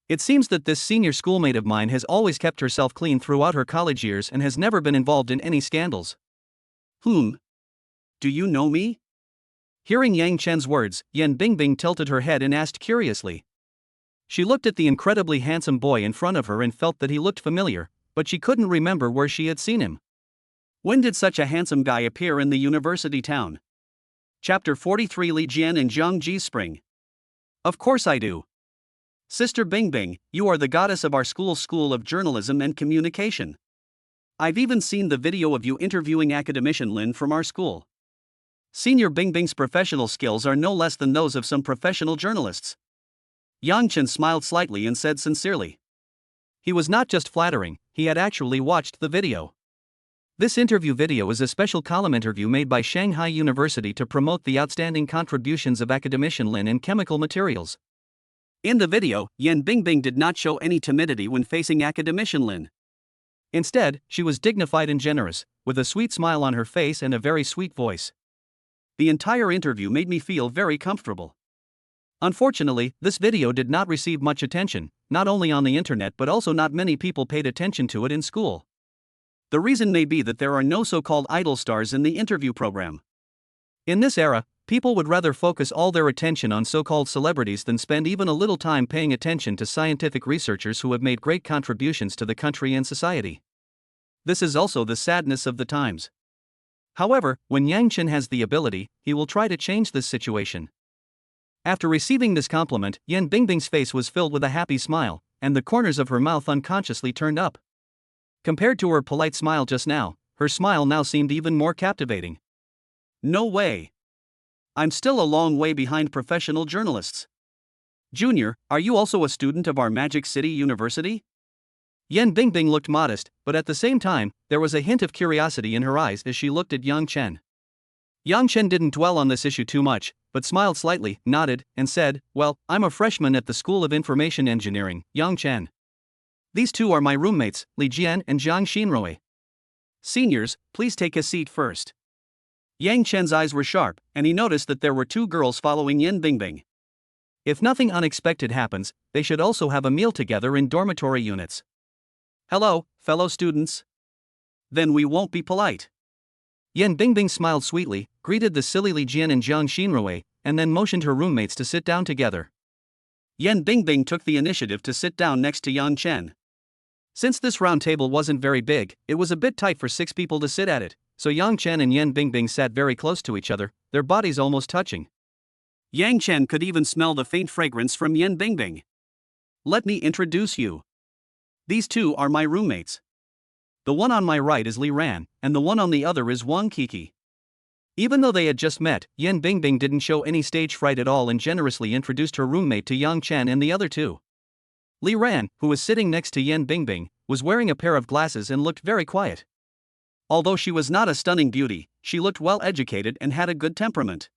A: It seems that this senior schoolmate of mine has always kept herself clean throughout her college years and has never been involved in any scandals. Do you know me? Hearing Yang Chen's words, Yan Bingbing tilted her head and asked curiously. She looked at the incredibly handsome boy in front of her and felt that he looked familiar, but she couldn't remember where she had seen him. When did such a handsome guy appear in the university town? Chapter 43 Li Jian and Zhang Ji's Spring. Of course I do. Sister Bingbing, you are the goddess of our School of Journalism and Communication. I've even seen the video of you interviewing academician Lin from our school. Senior Bingbing's professional skills are no less than those of some professional journalists. Yang Chen smiled slightly and said sincerely. He was not just flattering, he had actually watched the video. This interview video is a special column interview made by Shanghai University to promote the outstanding contributions of academician Lin in chemical materials. In the video, Yan Bingbing did not show any timidity when facing academician Lin. Instead, she was dignified and generous, with a sweet smile on her face and a very sweet voice. The entire interview made me feel very comfortable. Unfortunately, this video did not receive much attention, not only on the internet but also not many people paid attention to it in school. The reason may be that there are no so-called idol stars in the interview program. In this era, people would rather focus all their attention on so-called celebrities than spend even a little time paying attention to scientific researchers who have made great contributions to the country and society. This is also the sadness of the times. However, when Yang Chen has the ability, he will try to change this situation. After receiving this compliment, Yan Bingbing's face was filled with a happy smile, and the corners of her mouth unconsciously turned up. Compared to her polite smile just now, her smile now seemed even more captivating. No way. I'm still a long way behind professional journalists. Junior, are you also a student of our Magic City University? Yan Bingbing looked modest, but at the same time, there was a hint of curiosity in her eyes as she looked at Yang Chen. Yang Chen didn't dwell on this issue too much, but smiled slightly, nodded, and said, "Well, I'm a freshman at the School of Information Engineering, Yang Chen. These two are my roommates, Li Jian and Jiang Xinrui. Seniors, please take a seat first." Yang Chen's eyes were sharp, and he noticed that there were two girls following Yan Bingbing. If nothing unexpected happens, they should also have a meal together in dormitory units. "Hello, fellow students. Then we won't be polite." Yan Bingbing smiled sweetly, greeted the silly Li Jian and Jiang Xinrui, and then motioned her roommates to sit down together. Yan Bingbing took the initiative to sit down next to Yang Chen. Since this round table wasn't very big, it was a bit tight for 6 people to sit at it, so Yang Chen and Yan Bingbing sat very close to each other, their bodies almost touching. Yang Chen could even smell the faint fragrance from Yan Bingbing. "Let me introduce you. These two are my roommates. The one on my right is Li Ran, and the one on the other is Wang Kiki." Even though they had just met, Yan Bingbing didn't show any stage fright at all and generously introduced her roommate to Yang Chen and the other two. Li Ran, who was sitting next to Yan Bingbing, was wearing a pair of glasses and looked very quiet. Although she was not a stunning beauty, she looked well educated and had a good temperament.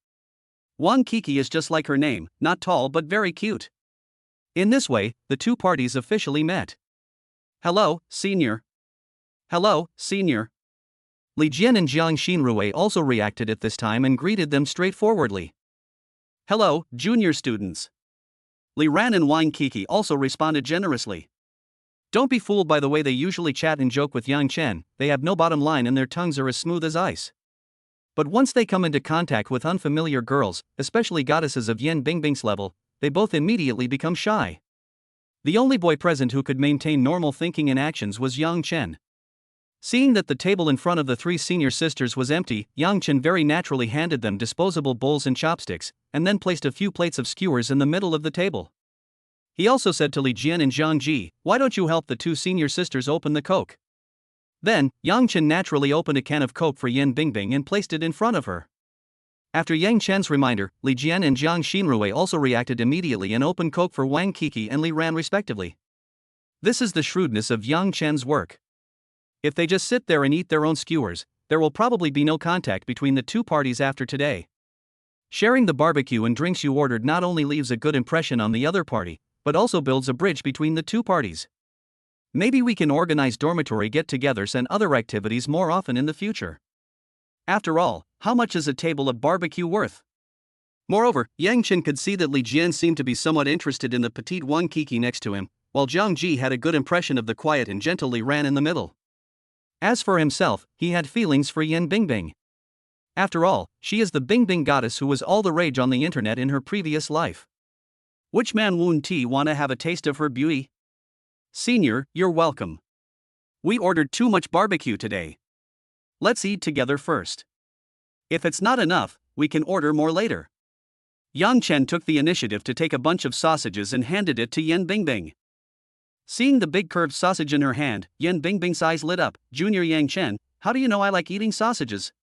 A: Wang Kiki is just like her name, not tall but very cute. In this way, the two parties officially met. "Hello, senior." "Hello, senior." Li Jian and Jiang Xinrui also reacted at this time and greeted them straightforwardly. "Hello, junior students." Li Ran and Wang Kiki also responded generously. Don't be fooled by the way they usually chat and joke with Yang Chen, they have no bottom line and their tongues are as smooth as ice. But once they come into contact with unfamiliar girls, especially goddesses of Yan Bingbing's level, they both immediately become shy. The only boy present who could maintain normal thinking and actions was Yang Chen. Seeing that the table in front of the 3 senior sisters was empty, Yang Chen very naturally handed them disposable bowls and chopsticks, and then placed a few plates of skewers in the middle of the table. He also said to Li Jian and Zhang Ji, "Why don't you help the 2 senior sisters open the Coke?" Then, Yang Chen naturally opened a can of Coke for Yan Bingbing and placed it in front of her. After Yang Chen's reminder, Li Jian and Jiang Xinrui also reacted immediately and opened Coke for Wang Kiki and Li Ran respectively. This is the shrewdness of Yang Chen's work. If they just sit there and eat their own skewers, there will probably be no contact between the two parties after today. Sharing the barbecue and drinks you ordered not only leaves a good impression on the other party, but also builds a bridge between the two parties. Maybe we can organize dormitory get-togethers and other activities more often in the future. After all, how much is a table of barbecue worth? Moreover, Yang Chen could see that Li Jian seemed to be somewhat interested in the petite Wang Kiki next to him, while Zhang Ji had a good impression of the quiet and gentle Li Ran in the middle. As for himself, he had feelings for Yan Bingbing. After all, she is the Bingbing goddess who was all the rage on the internet in her previous life. Which man wouldn't want to have a taste of her beauty? Senior, you're welcome. We ordered too much barbecue today. Let's eat together first. If it's not enough, we can order more later. Yang Chen took the initiative to take a bunch of sausages and handed it to Yan Bingbing. Seeing the big curved sausage in her hand, Yan Bingbing's eyes lit up. "Junior Yang Chen, how do you know I like eating sausages?"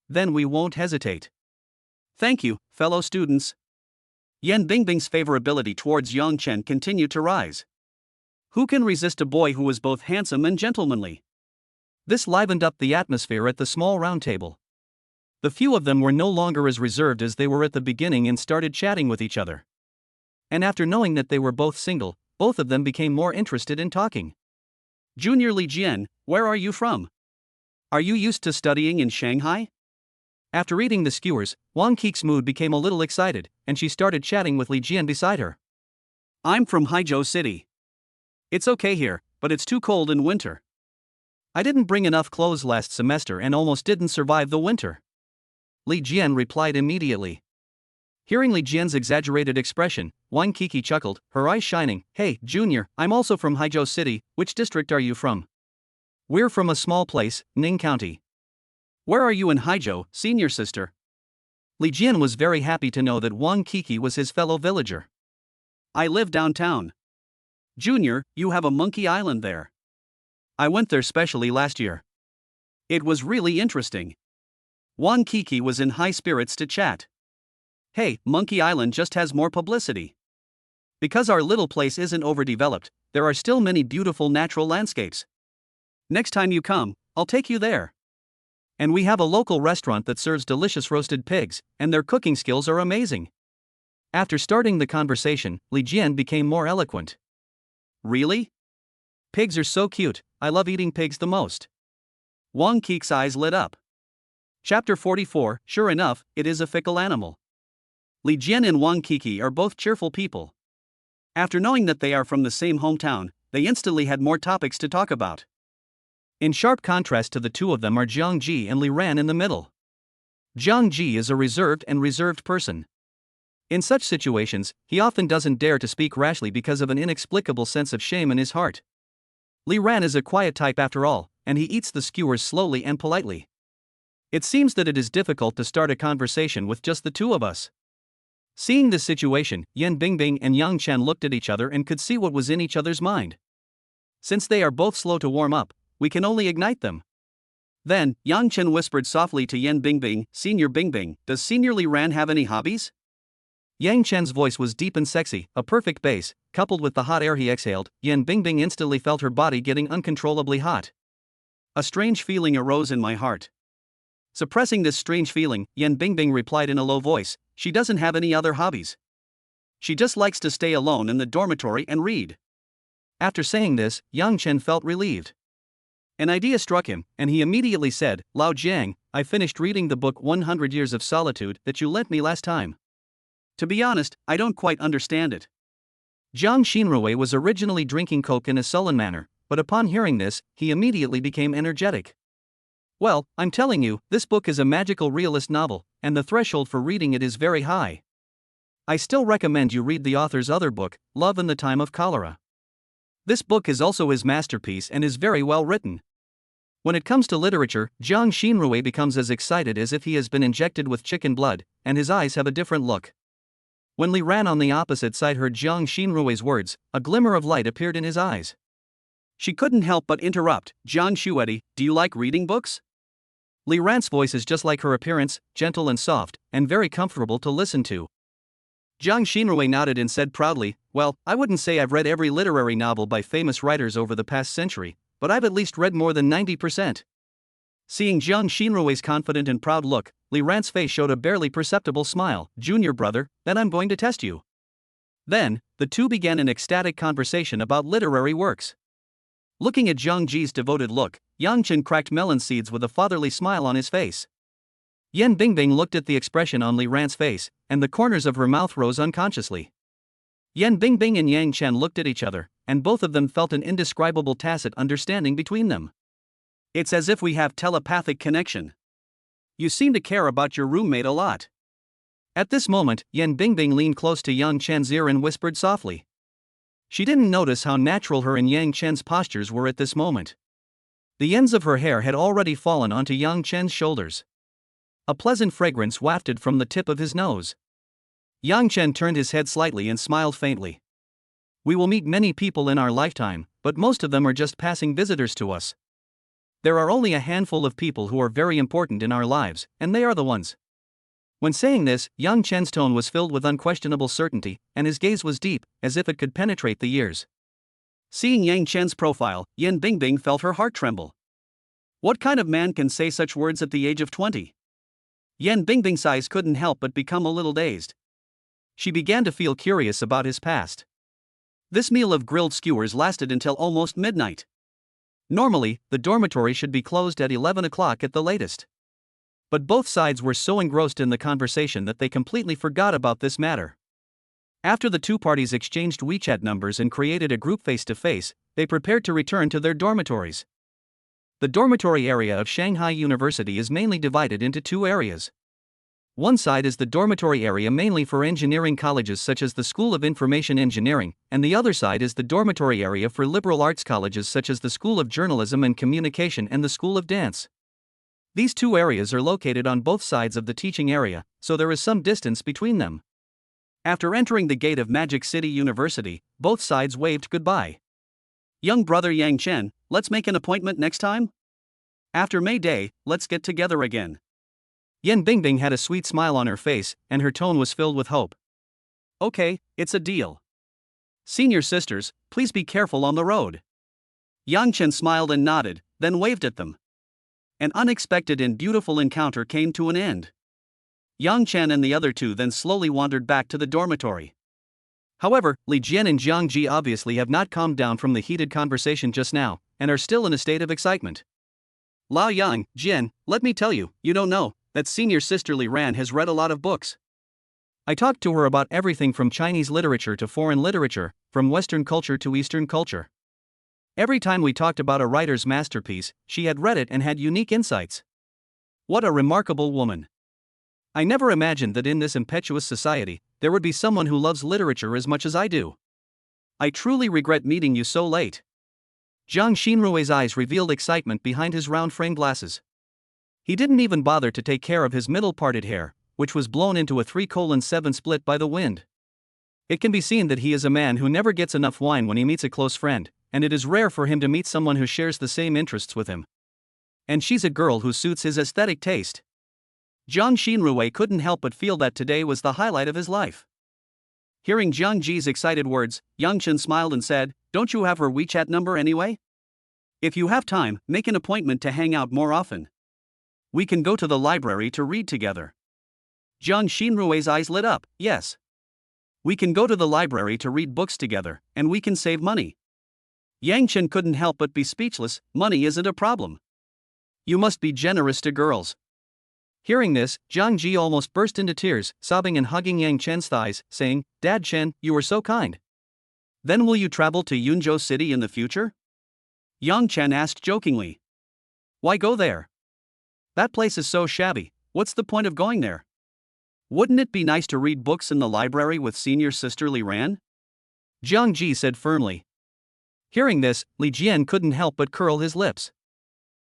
A: "Then we won't hesitate." "Thank you, fellow students." Yan Bingbing's favorability towards Yang Chen continued to rise. Who can resist a boy who was both handsome and gentlemanly? This livened up the atmosphere at the small round table. The few of them were no longer as reserved as they were at the beginning and started chatting with each other. And after knowing that they were both single, both of them became more interested in talking. "Junior Li Jian, where are you from? Are you used to studying in Shanghai?" After eating the skewers, Wang Kiki's mood became a little excited, and she started chatting with Li Jian beside her. "I'm from Haizhou City. It's okay here, but it's too cold in winter. I didn't bring enough clothes last semester and almost didn't survive the winter." Li Jian replied immediately. Hearing Li Jian's exaggerated expression, Wang Kiki chuckled, her eyes shining. "Hey, Junior, I'm also from Haizhou City. Which district are you from?" "We're from a small place, Ning County." "Where are you in Haizhou, senior sister?" Li Jian was very happy to know that Wang Kiki was his fellow villager. "I live downtown." "Junior, you have a monkey island there." "I went there specially last year. It was really interesting." Wang Kiki was in high spirits to chat. "Hey, Monkey Island just has more publicity. Because our little place isn't overdeveloped, there are still many beautiful natural landscapes. Next time you come, I'll take you there." And we have a local restaurant that serves delicious roasted pigs, and their cooking skills are amazing. After starting the conversation, Li Jian became more eloquent. Really? Pigs are so cute, I love eating pigs the most. Wang Keek's eyes lit up. Chapter 44, sure enough, it is a fickle animal. Li Jian and Wang Kiki are both cheerful people. After knowing that they are from the same hometown, they instantly had more topics to talk about. In sharp contrast to the two of them are Jiang Ji and Li Ran in the middle. Jiang Ji is a reserved person. In such situations, he often doesn't dare to speak rashly because of an inexplicable sense of shame in his heart. Li Ran is a quiet type after all, and he eats the skewers slowly and politely. It seems that it is difficult to start a conversation with just the two of us. Seeing this situation, Yan Bingbing and Yang Chen looked at each other and could see what was in each other's mind. Since they are both slow to warm up, we can only ignite them. Then, Yang Chen whispered softly to Yan Bingbing, Senior Bingbing, does Senior Li Ran have any hobbies? Yang Chen's voice was deep and sexy, a perfect bass, coupled with the hot air he exhaled. Yan Bingbing instantly felt her body getting uncontrollably hot. A strange feeling arose in my heart. Suppressing this strange feeling, Yan Bingbing replied in a low voice, she doesn't have any other hobbies. She just likes to stay alone in the dormitory and read. After saying this, Yang Chen felt relieved. An idea struck him, and he immediately said, Lao Jiang, I finished reading the book 100 Years of Solitude that you lent me last time. To be honest, I don't quite understand it. Jiang Xinrui was originally drinking coke in a sullen manner, but upon hearing this, he immediately became energetic. Well, I'm telling you, this book is a magical realist novel, and the threshold for reading it is very high. I still recommend you read the author's other book, Love in the Time of Cholera. This book is also his masterpiece and is very well written. When it comes to literature, Jiang Xinrui becomes as excited as if he has been injected with chicken blood, and his eyes have a different look. When Li Ran on the opposite side heard Jiang Xinrui's words, a glimmer of light appeared in his eyes. She couldn't help but interrupt, Jiang Xuedi, do you like reading books? Li Ran's voice is just like her appearance, gentle and soft, and very comfortable to listen to. Jiang Xinrui nodded and said proudly, well, I wouldn't say I've read every literary novel by famous writers over the past century, but I've at least read more than 90%. Seeing Jiang Xinrui's confident and proud look, Li Ran's face showed a barely perceptible smile. Junior brother, then I'm going to test you. Then, the two began an ecstatic conversation about literary works. Looking at Jiang Ji's devoted look, Yang Chen cracked melon seeds with a fatherly smile on his face. Yan Bingbing looked at the expression on Li Ran's face, and the corners of her mouth rose unconsciously. Yan Bingbing and Yang Chen looked at each other, and both of them felt an indescribable tacit understanding between them. It's as if we have telepathic connection. You seem to care about your roommate a lot. At this moment, Yan Bingbing leaned close to Yang Chen's ear and whispered softly. She didn't notice how natural her and Yang Chen's postures were at this moment. The ends of her hair had already fallen onto Yang Chen's shoulders. A pleasant fragrance wafted from the tip of his nose. Yang Chen turned his head slightly and smiled faintly. We will meet many people in our lifetime, but most of them are just passing visitors to us. There are only a handful of people who are very important in our lives, and they are the ones. When saying this, Yang Chen's tone was filled with unquestionable certainty, and his gaze was deep, as if it could penetrate the years. Seeing Yang Chen's profile, Yan Bingbing felt her heart tremble. What kind of man can say such words at the age of 20? Yan Bingbing's eyes couldn't help but become a little dazed. She began to feel curious about his past. This meal of grilled skewers lasted until almost midnight. Normally, the dormitory should be closed at 11 o'clock at the latest. But both sides were so engrossed in the conversation that they completely forgot about this matter. After the two parties exchanged WeChat numbers and created a group face-to-face, they prepared to return to their dormitories. The dormitory area of Shanghai University is mainly divided into two areas. One side is the dormitory area mainly for engineering colleges such as the School of Information Engineering, and the other side is the dormitory area for liberal arts colleges such as the School of Journalism and Communication and the School of Dance. These two areas are located on both sides of the teaching area, so there is some distance between them. After entering the gate of Magic City University, both sides waved goodbye. Young brother Yang Chen, let's make an appointment next time? After May Day, let's get together again. Yan Bingbing had a sweet smile on her face, and her tone was filled with hope. Okay, it's a deal. Senior sisters, please be careful on the road. Yang Chen smiled and nodded, then waved at them. An unexpected and beautiful encounter came to an end. Yang Chen and the other two then slowly wandered back to the dormitory. However, Li Jian and Jiang Ji obviously have not calmed down from the heated conversation just now, and are still in a state of excitement. Lao Yang, Jian, let me tell you, you don't know, that senior sister Li Ran has read a lot of books. I talked to her about everything from Chinese literature to foreign literature, from Western culture to Eastern culture. Every time we talked about a writer's masterpiece, she had read it and had unique insights. What a remarkable woman. I never imagined that in this impetuous society, there would be someone who loves literature as much as I do. I truly regret meeting you so late. Zhang Xinrui's eyes revealed excitement behind his round frame glasses. He didn't even bother to take care of his middle-parted hair, which was blown into a 3:7 split by the wind. It can be seen that he is a man who never gets enough wine when he meets a close friend, and it is rare for him to meet someone who shares the same interests with him. And she's a girl who suits his aesthetic taste. Zhang Xinrui couldn't help but feel that today was the highlight of his life. Hearing Jiang Ji's excited words, Yang Chen smiled and said, "Don't you have her WeChat number anyway? If you have time, make an appointment to hang out more often. We can go to the library to read together." Zhang Xinrui's eyes lit up. "Yes. We can go to the library to read books together, and we can save money." Yang Chen couldn't help but be speechless. Money isn't a problem. You must be generous to girls. Hearing this, Jiang Ji almost burst into tears, sobbing and hugging Yang Chen's thighs, saying, "Dad Chen, you were so kind. Then will you travel to Yunzhou City in the future?" Yang Chen asked jokingly. "Why go there? That place is so shabby, what's the point of going there? Wouldn't it be nice to read books in the library with senior sister Li Ran?" Jiang Ji said firmly. Hearing this, Li Jian couldn't help but curl his lips.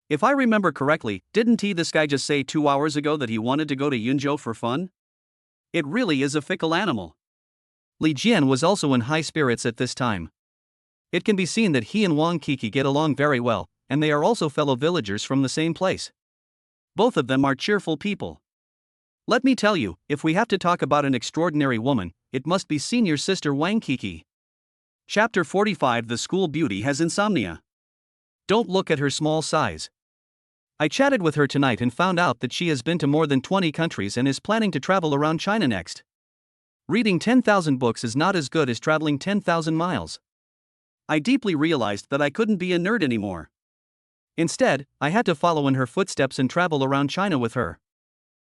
A: If I remember correctly, didn't this guy just say 2 hours ago that he wanted to go to Yunzhou for fun? It really is a fickle animal. Li Jian was also in high spirits at this time. It can be seen that he and Wang Kiki get along very well, and they are also fellow villagers from the same place. Both of them are cheerful people. Let me tell you, if we have to talk about an extraordinary woman, it must be senior sister Wang Kiki. Chapter 45. The school beauty has insomnia. Don't look at her small size. I chatted with her tonight and found out that she has been to more than 20 countries and is planning to travel around China next. Reading 10,000 books is not as good as traveling 10,000 miles. I deeply realized that I couldn't be a nerd anymore. Instead, I had to follow in her footsteps and travel around China with her.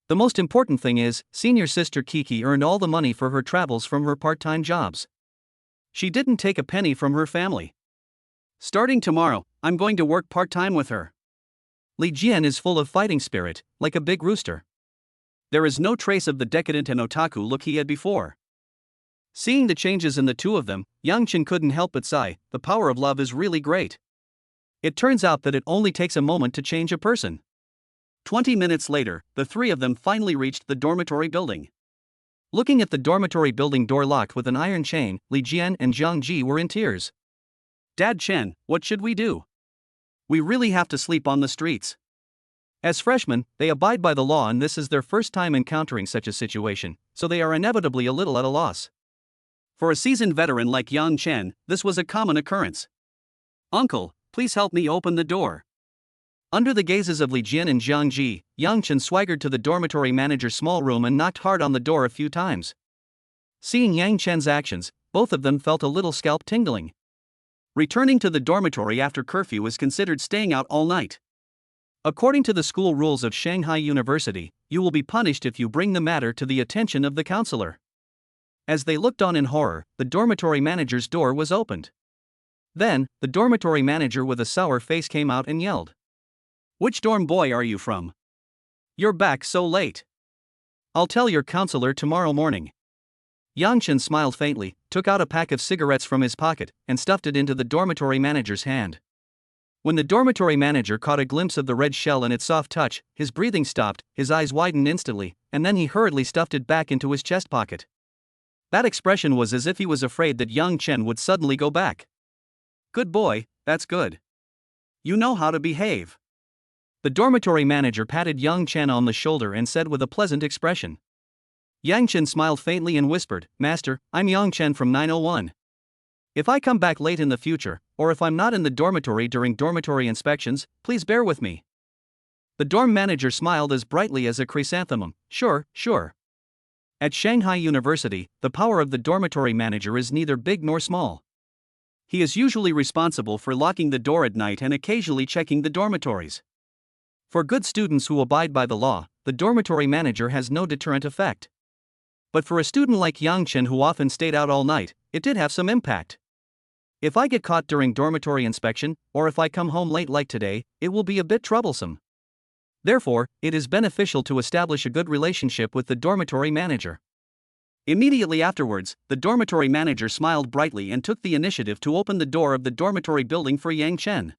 A: The most important thing is, senior sister Kiki earned all the money for her travels from her part-time jobs. She didn't take a penny from her family. Starting tomorrow, I'm going to work part-time with her. Li Jian is full of fighting spirit, like a big rooster. There is no trace of the decadent and otaku look he had before. Seeing the changes in the two of them, Yang Chen couldn't help but sigh. The power of love is really great. It turns out that it only takes a moment to change a person. 20 minutes later, the three of them finally reached the dormitory building. Looking at the dormitory building door locked with an iron chain, Li Jian and Jiang Ji were in tears. "Dad Chen, what should we do? We really have to sleep on the streets." As freshmen, they abide by the law and this is their first time encountering such a situation, so they are inevitably a little at a loss. For a seasoned veteran like Yang Chen, this was a common occurrence. "Uncle, please help me open the door." Under the gazes of Li Jian and Jiang Ji, Yang Chen swaggered to the dormitory manager's small room and knocked hard on the door a few times. Seeing Yang Chen's actions, both of them felt a little scalp tingling. Returning to the dormitory after curfew is considered staying out all night. According to the school rules of Shanghai University, you will be punished if you bring the matter to the attention of the counselor. As they looked on in horror, the dormitory manager's door was opened. Then, the dormitory manager with a sour face came out and yelled, "Which dorm boy are you from? You're back so late. I'll tell your counselor tomorrow morning." Yang Chen smiled faintly, took out a pack of cigarettes from his pocket, and stuffed it into the dormitory manager's hand. When the dormitory manager caught a glimpse of the red shell and its soft touch, his breathing stopped, his eyes widened instantly, and then he hurriedly stuffed it back into his chest pocket. That expression was as if he was afraid that Yang Chen would suddenly go back. "Good boy, that's good. You know how to behave." The dormitory manager patted Yang Chen on the shoulder and said with a pleasant expression. Yang Chen smiled faintly and whispered, "Master, I'm Yang Chen from 901. If I come back late in the future, or if I'm not in the dormitory during dormitory inspections, please bear with me." The dorm manager smiled as brightly as a chrysanthemum. Sure, sure. At Shanghai University, the power of the dormitory manager is neither big nor small. He is usually responsible for locking the door at night and occasionally checking the dormitories. For good students who abide by the law, the dormitory manager has no deterrent effect. But for a student like Yang Chen who often stayed out all night, it did have some impact. If I get caught during dormitory inspection, or if I come home late like today, it will be a bit troublesome. Therefore, it is beneficial to establish a good relationship with the dormitory manager. Immediately afterwards, the dormitory manager smiled brightly and took the initiative to open the door of the dormitory building for Yang Chen.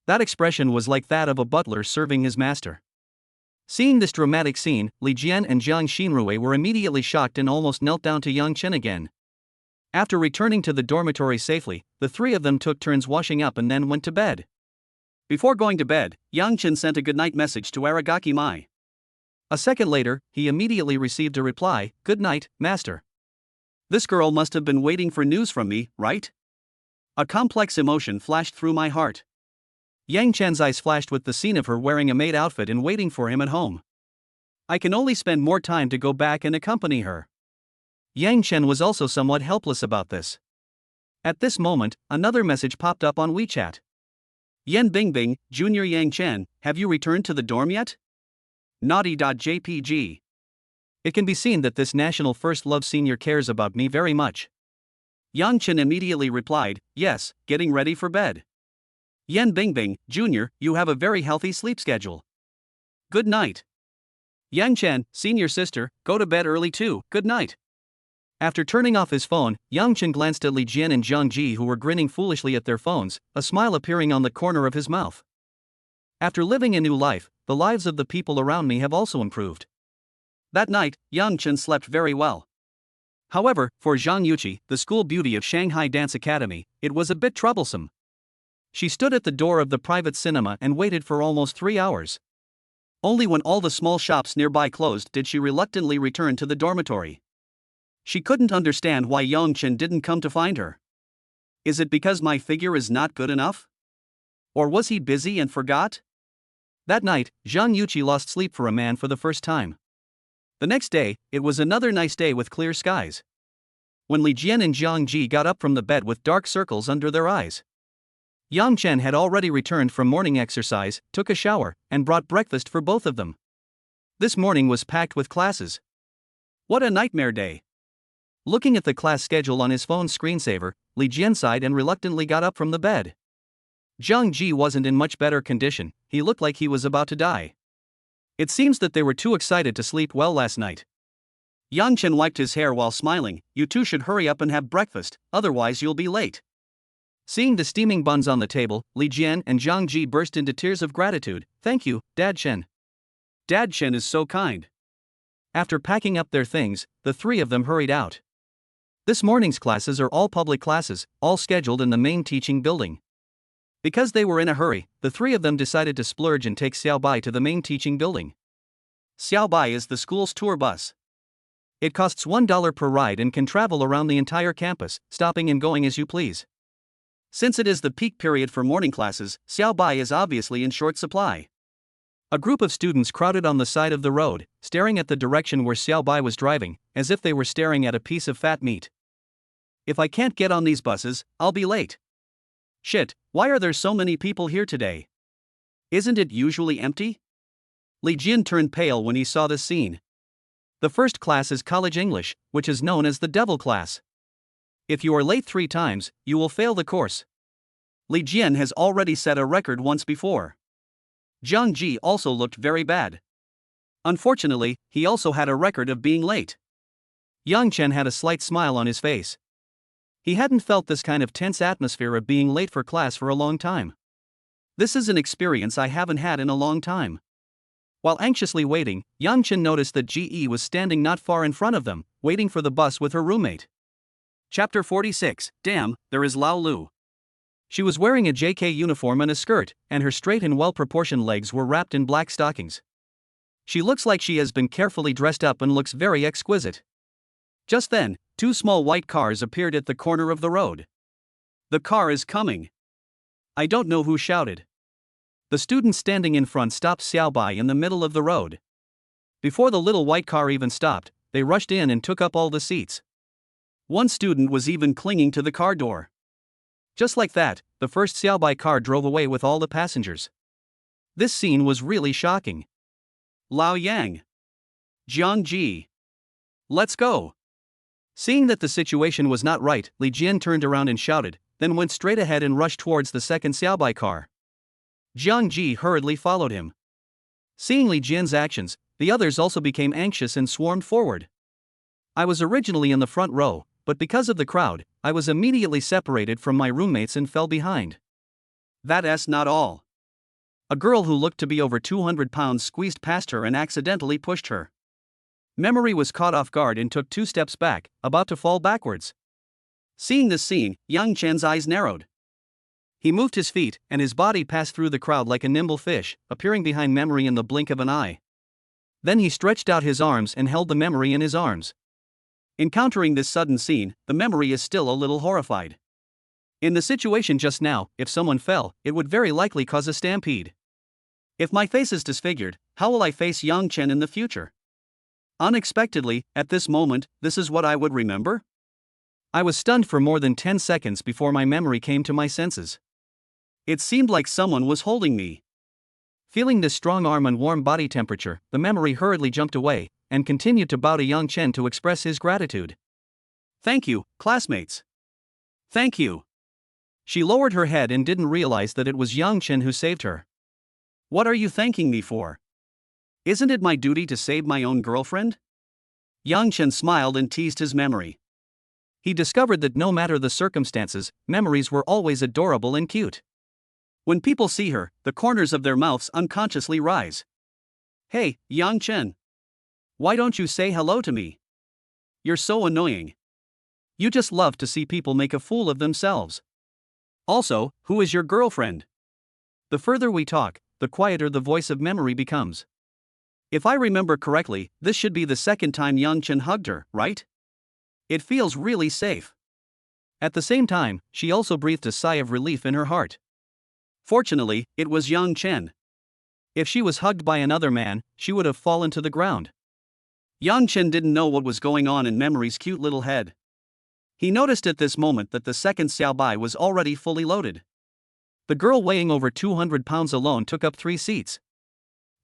A: That expression was like that of a butler serving his master. Seeing this dramatic scene, Li Jian and Jiang Xinrui were immediately shocked and almost knelt down to Yang Chen again. After returning to the dormitory safely, the three of them took turns washing up and then went to bed. Before going to bed, Yang Chen sent a goodnight message to Aragaki Mai. A second later, he immediately received a reply, "Good night, master." This girl must have been waiting for news from me, right? A complex emotion flashed through my heart. Yang Chen's eyes flashed with the scene of her wearing a maid outfit and waiting for him at home. I can only spend more time to go back and accompany her. Yang Chen was also somewhat helpless about this. At this moment, another message popped up on WeChat. Yan Bingbing, Junior Yang Chen, have you returned to the dorm yet? Naughty.jpg. It can be seen that this National First Love senior cares about me very much. Yang Chen immediately replied, yes, getting ready for bed. Yan Bingbing, Junior, you have a very healthy sleep schedule. Good night. Yang Chen, senior sister, go to bed early too, good night. After turning off his phone, Yang Chen glanced at Li Jian and Zhang Ji who were grinning foolishly at their phones, a smile appearing on the corner of his mouth. After living a new life, the lives of the people around me have also improved. That night, Yang Chen slept very well. However, for Zhang Yuqi, the school beauty of Shanghai Dance Academy, it was a bit troublesome. She stood at the door of the private cinema and waited for almost 3 hours. Only when all the small shops nearby closed did she reluctantly return to the dormitory. She couldn't understand why Yang Chen didn't come to find her. Is it because my figure is not good enough? Or was he busy and forgot? That night, Zhang Yuqi lost sleep for a man for the first time. The next day, it was another nice day with clear skies. When Li Jian and Zhang Ji got up from the bed with dark circles under their eyes. Yang Chen had already returned from morning exercise, took a shower, and brought breakfast for both of them. This morning was packed with classes. What a nightmare day! Looking at the class schedule on his phone's screensaver, Li Jian sighed and reluctantly got up from the bed. Zhang Ji wasn't in much better condition, he looked like he was about to die. It seems that they were too excited to sleep well last night. Yang Chen wiped his hair while smiling, you two should hurry up and have breakfast, otherwise you'll be late. Seeing the steaming buns on the table, Li Jian and Zhang Ji burst into tears of gratitude. Thank you, Dad Chen. Dad Chen is so kind. After packing up their things, the three of them hurried out. This morning's classes are all public classes, all scheduled in the main teaching building. Because they were in a hurry, the three of them decided to splurge and take Xiaobai to the main teaching building. Xiaobai is the school's tour bus. It costs $1 per ride and can travel around the entire campus, stopping and going as you please. Since it is the peak period for morning classes, Xiaobai is obviously in short supply. A group of students crowded on the side of the road, staring at the direction where Xiaobai was driving, as if they were staring at a piece of fat meat. If I can't get on these buses, I'll be late. Shit, why are there so many people here today? Isn't it usually empty? Li Jian turned pale when he saw this scene. The first class is college English, which is known as the devil class. If you are late 3 times, you will fail the course. Li Jian has already set a record once before. Zhang Ji also looked very bad. Unfortunately, he also had a record of being late. Yang Chen had a slight smile on his face. He hadn't felt this kind of tense atmosphere of being late for class for a long time. This is an experience I haven't had in a long time. While anxiously waiting, Yang Chen noticed that Ji was standing not far in front of them, waiting for the bus with her roommate. Chapter 46, Damn, there is Lao Lu. She was wearing a JK uniform and a skirt, and her straight and well-proportioned legs were wrapped in black stockings. She looks like she has been carefully dressed up and looks very exquisite. Just then, 2 small white cars appeared at the corner of the road. The car is coming. I don't know who shouted. The student standing in front stopped Xiaobai in the middle of the road. Before the little white car even stopped, they rushed in and took up all the seats. One student was even clinging to the car door. Just like that, the first Xiaobai car drove away with all the passengers. This scene was really shocking. Lao Yang. Jiangji. Let's go. Seeing that the situation was not right, Li Jian turned around and shouted, then went straight ahead and rushed towards the second Xiaobai car. Jiangji hurriedly followed him. Seeing Li Jian's actions, the others also became anxious and swarmed forward. I was originally in the front row, but because of the crowd, I was immediately separated from my roommates and fell behind. That's not all. A girl who looked to be over 200 pounds squeezed past her and accidentally pushed her. Memory was caught off guard and took 2 steps back, about to fall backwards. Seeing this scene, Yang Chen's eyes narrowed. He moved his feet, and his body passed through the crowd like a nimble fish, appearing behind Memory in the blink of an eye. Then he stretched out his arms and held the Memory in his arms. Encountering this sudden scene, the Memory is still a little horrified. In the situation just now, if someone fell, it would very likely cause a stampede. If my face is disfigured, how will I face Yang Chen in the future? Unexpectedly, at this moment, this is what I would remember? I was stunned for more than 10 seconds before my memory came to my senses. It seemed like someone was holding me. Feeling this strong arm and warm body temperature, the Memory hurriedly jumped away, and continued to bow to Yang Chen to express his gratitude. Thank you, classmates. Thank you. She lowered her head and didn't realize that it was Yang Chen who saved her. What are you thanking me for? Isn't it my duty to save my own girlfriend? Yang Chen smiled and teased his Memory. He discovered that no matter the circumstances, Memories were always adorable and cute. When people see her, the corners of their mouths unconsciously rise. Hey, Yang Chen. Why don't you say hello to me? You're so annoying. You just love to see people make a fool of themselves. Also, who is your girlfriend? The further we talk, the quieter the voice of Memory becomes. If I remember correctly, this should be the second time Yang Chen hugged her, right? It feels really safe. At the same time, she also breathed a sigh of relief in her heart. Fortunately, it was Yang Chen. If she was hugged by another man, she would have fallen to the ground. Yang Chen didn't know what was going on in Memory's cute little head. He noticed at this moment that the second Xiaobai was already fully loaded. The girl weighing over 200 pounds alone took up 3 seats.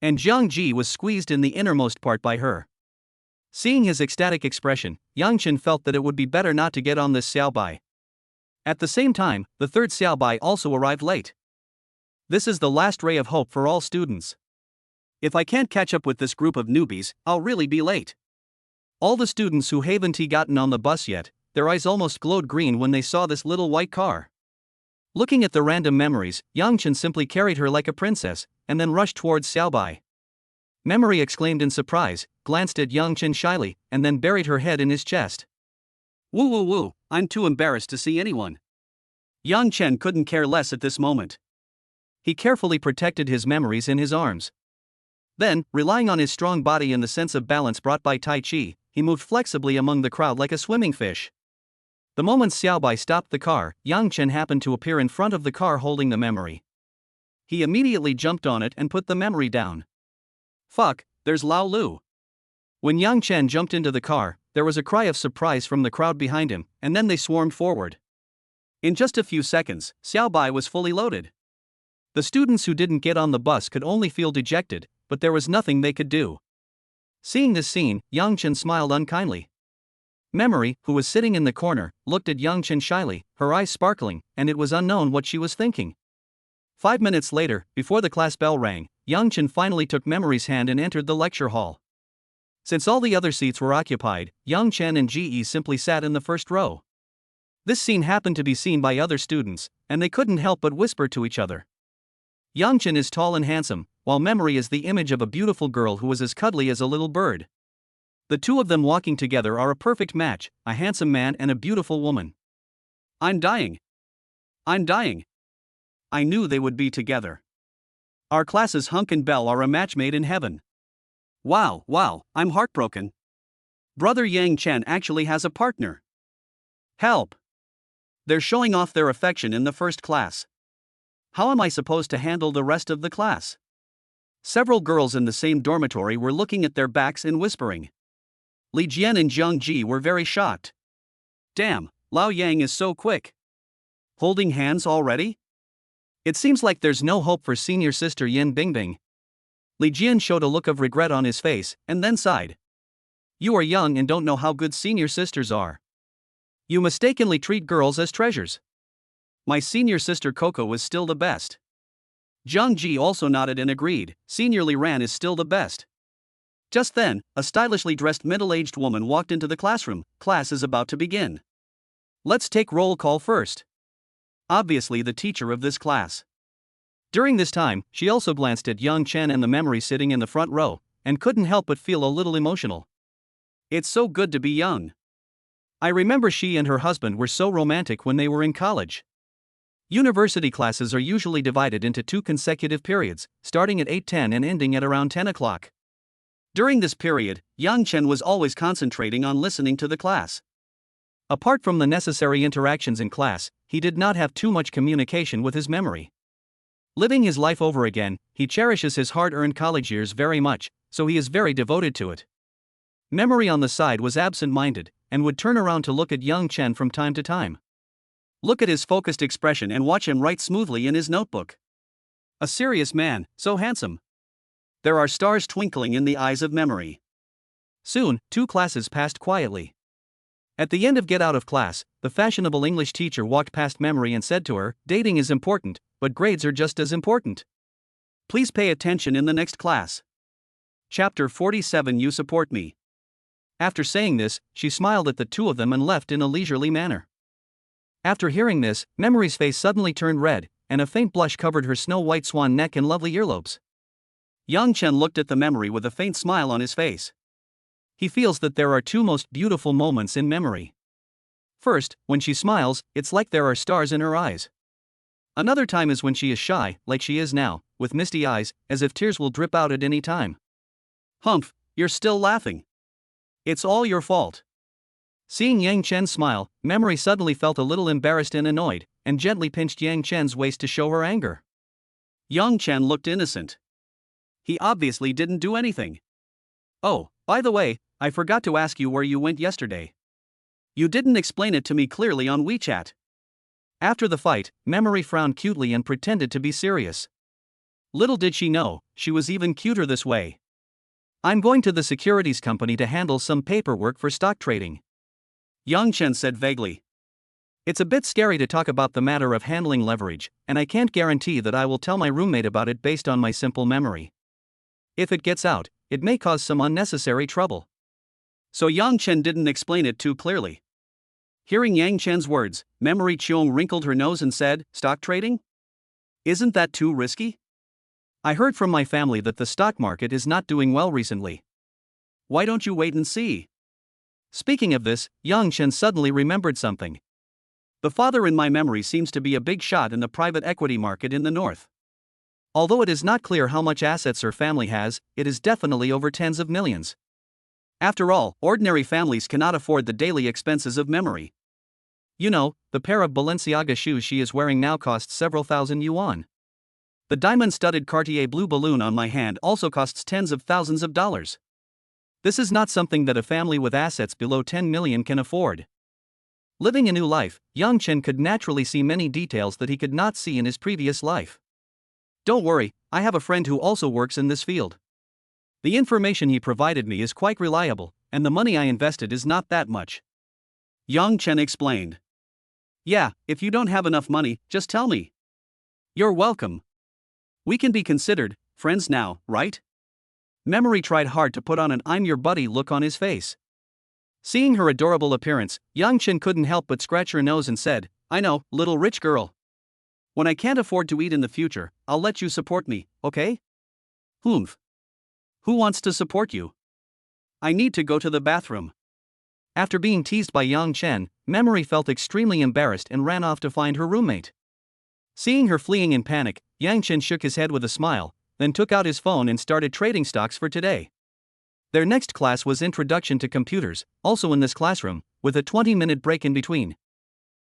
A: And Jiang Ji was squeezed in the innermost part by her. Seeing his ecstatic expression, Yang Chen felt that it would be better not to get on this Xiaobai. At the same time, the third Xiaobai also arrived late. This is the last ray of hope for all students. If I can't catch up with this group of newbies, I'll really be late. All the students who haven't gotten on the bus yet, their eyes almost glowed green when they saw this little white car. Looking at the random Memories, Yang Chen simply carried her like a princess, and then rushed towards Xiaobai. Memory exclaimed in surprise, glanced at Yang Chen shyly, and then buried her head in his chest. Woo woo woo, I'm too embarrassed to see anyone. Yang Chen couldn't care less at this moment. He carefully protected his Memories in his arms. Then, relying on his strong body and the sense of balance brought by Tai Chi, he moved flexibly among the crowd like a swimming fish. The moment Xiaobai stopped the car, Yang Chen happened to appear in front of the car holding the Memory. He immediately jumped on it and put the Memory down. Fuck, there's Lao Lu. When Yang Chen jumped into the car, there was a cry of surprise from the crowd behind him, and then they swarmed forward. In just a few seconds, Xiaobai was fully loaded. The students who didn't get on the bus could only feel dejected, but there was nothing they could do. Seeing this scene, Yang Chen smiled unkindly. Memory, who was sitting in the corner, looked at Yang Chen shyly, her eyes sparkling, and it was unknown what she was thinking. 5 minutes later, before the class bell rang, Yang Chen finally took Memory's hand and entered the lecture hall. Since all the other seats were occupied, Yang Chen and Ji simply sat in the first row. This scene happened to be seen by other students, and they couldn't help but whisper to each other. Yang Chen is tall and handsome, while Memory is the image of a beautiful girl who is as cuddly as a little bird. The two of them walking together are a perfect match, a handsome man and a beautiful woman. I'm dying. I'm dying. I knew they would be together. Our classes Hunk and Bell are a match made in heaven. Wow, I'm heartbroken. Brother Yang Chen actually has a partner. Help! They're showing off their affection in the first class. How am I supposed to handle the rest of the class? Several girls in the same dormitory were looking at their backs and whispering. Li Jian and Jiang Ji were very shocked. Damn, Lao Yang is so quick. Holding hands already? It seems like there's no hope for senior sister Yin Bingbing. Li Jian showed a look of regret on his face, and then sighed. You are young and don't know how good senior sisters are. You mistakenly treat girls as treasures. My senior sister Coco was still the best. Jiang Ji also nodded and agreed, Senior Li Ran is still the best. Just then, a stylishly dressed middle-aged woman walked into the classroom. Class is about to begin. Let's take roll call first. Obviously the teacher of this class. During this time, she also glanced at Yang Chen and the memory sitting in the front row, and couldn't help but feel a little emotional. It's so good to be young. I remember she and her husband were so romantic when they were in college. University classes are usually divided into 2 consecutive periods, starting at 8:10 and ending at around 10 o'clock. During this period, Yang Chen was always concentrating on listening to the class. Apart from the necessary interactions in class, he did not have too much communication with his memory. Living his life over again, he cherishes his hard-earned college years very much, so he is very devoted to it. Memory on the side was absent-minded, and would turn around to look at Yang Chen from time to time. Look at his focused expression and watch him write smoothly in his notebook. A serious man, so handsome. There are stars twinkling in the eyes of memory. Soon, 2 classes passed quietly. At the end of get out of class, the fashionable English teacher walked past Memory and said to her, dating is important, but grades are just as important. Please pay attention in the next class. Chapter 47 You Support Me. After saying this, she smiled at the 2 of them and left in a leisurely manner. After hearing this, Memory's face suddenly turned red, and a faint blush covered her snow-white swan neck and lovely earlobes. Yang Chen looked at the Memory with a faint smile on his face. He feels that there are 2 most beautiful moments in Memory. First, when she smiles, it's like there are stars in her eyes. Another time is when she is shy, like she is now, with misty eyes, as if tears will drip out at any time. Humph, you're still laughing. It's all your fault. Seeing Yang Chen smile, Memory suddenly felt a little embarrassed and annoyed, and gently pinched Yang Chen's waist to show her anger. Yang Chen looked innocent. He obviously didn't do anything. Oh, by the way, I forgot to ask you where you went yesterday. You didn't explain it to me clearly on WeChat. After the fight, Memory frowned cutely and pretended to be serious. Little did she know, she was even cuter this way. I'm going to the securities company to handle some paperwork for stock trading. Yang Chen said vaguely. It's a bit scary to talk about the matter of handling leverage, and I can't guarantee that I will tell my roommate about it based on my simple memory. If it gets out, it may cause some unnecessary trouble. So Yang Chen didn't explain it too clearly. Hearing Yang Chen's words, Memory Cheong wrinkled her nose and said, stock trading? Isn't that too risky? I heard from my family that the stock market is not doing well recently. Why don't you wait and see? Speaking of this, Yang Chen suddenly remembered something. The father in my memory seems to be a big shot in the private equity market in the north. Although it is not clear how much assets her family has, it is definitely over tens of millions. After all, ordinary families cannot afford the daily expenses of memory. You know, the pair of Balenciaga shoes she is wearing now costs several thousand yuan. The diamond-studded Cartier blue balloon on my hand also costs tens of thousands of dollars. This is not something that a family with assets below 10 million can afford. Living a new life, Yang Chen could naturally see many details that he could not see in his previous life. Don't worry, I have a friend who also works in this field. The information he provided me is quite reliable, and the money I invested is not that much. Yang Chen explained. Yeah, if you don't have enough money, just tell me. You're welcome. We can be considered friends now, right? Memory tried hard to put on an I'm your buddy look on his face. Seeing her adorable appearance, Yang Chen couldn't help but scratch her nose and said, I know, little rich girl. When I can't afford to eat in the future, I'll let you support me, okay? Humph. Who wants to support you? I need to go to the bathroom. After being teased by Yang Chen, Memory felt extremely embarrassed and ran off to find her roommate. Seeing her fleeing in panic, Yang Chen shook his head with a smile, then took out his phone and started trading stocks for today. Their next class was Introduction to Computers, also in this classroom, with a 20-minute break in between.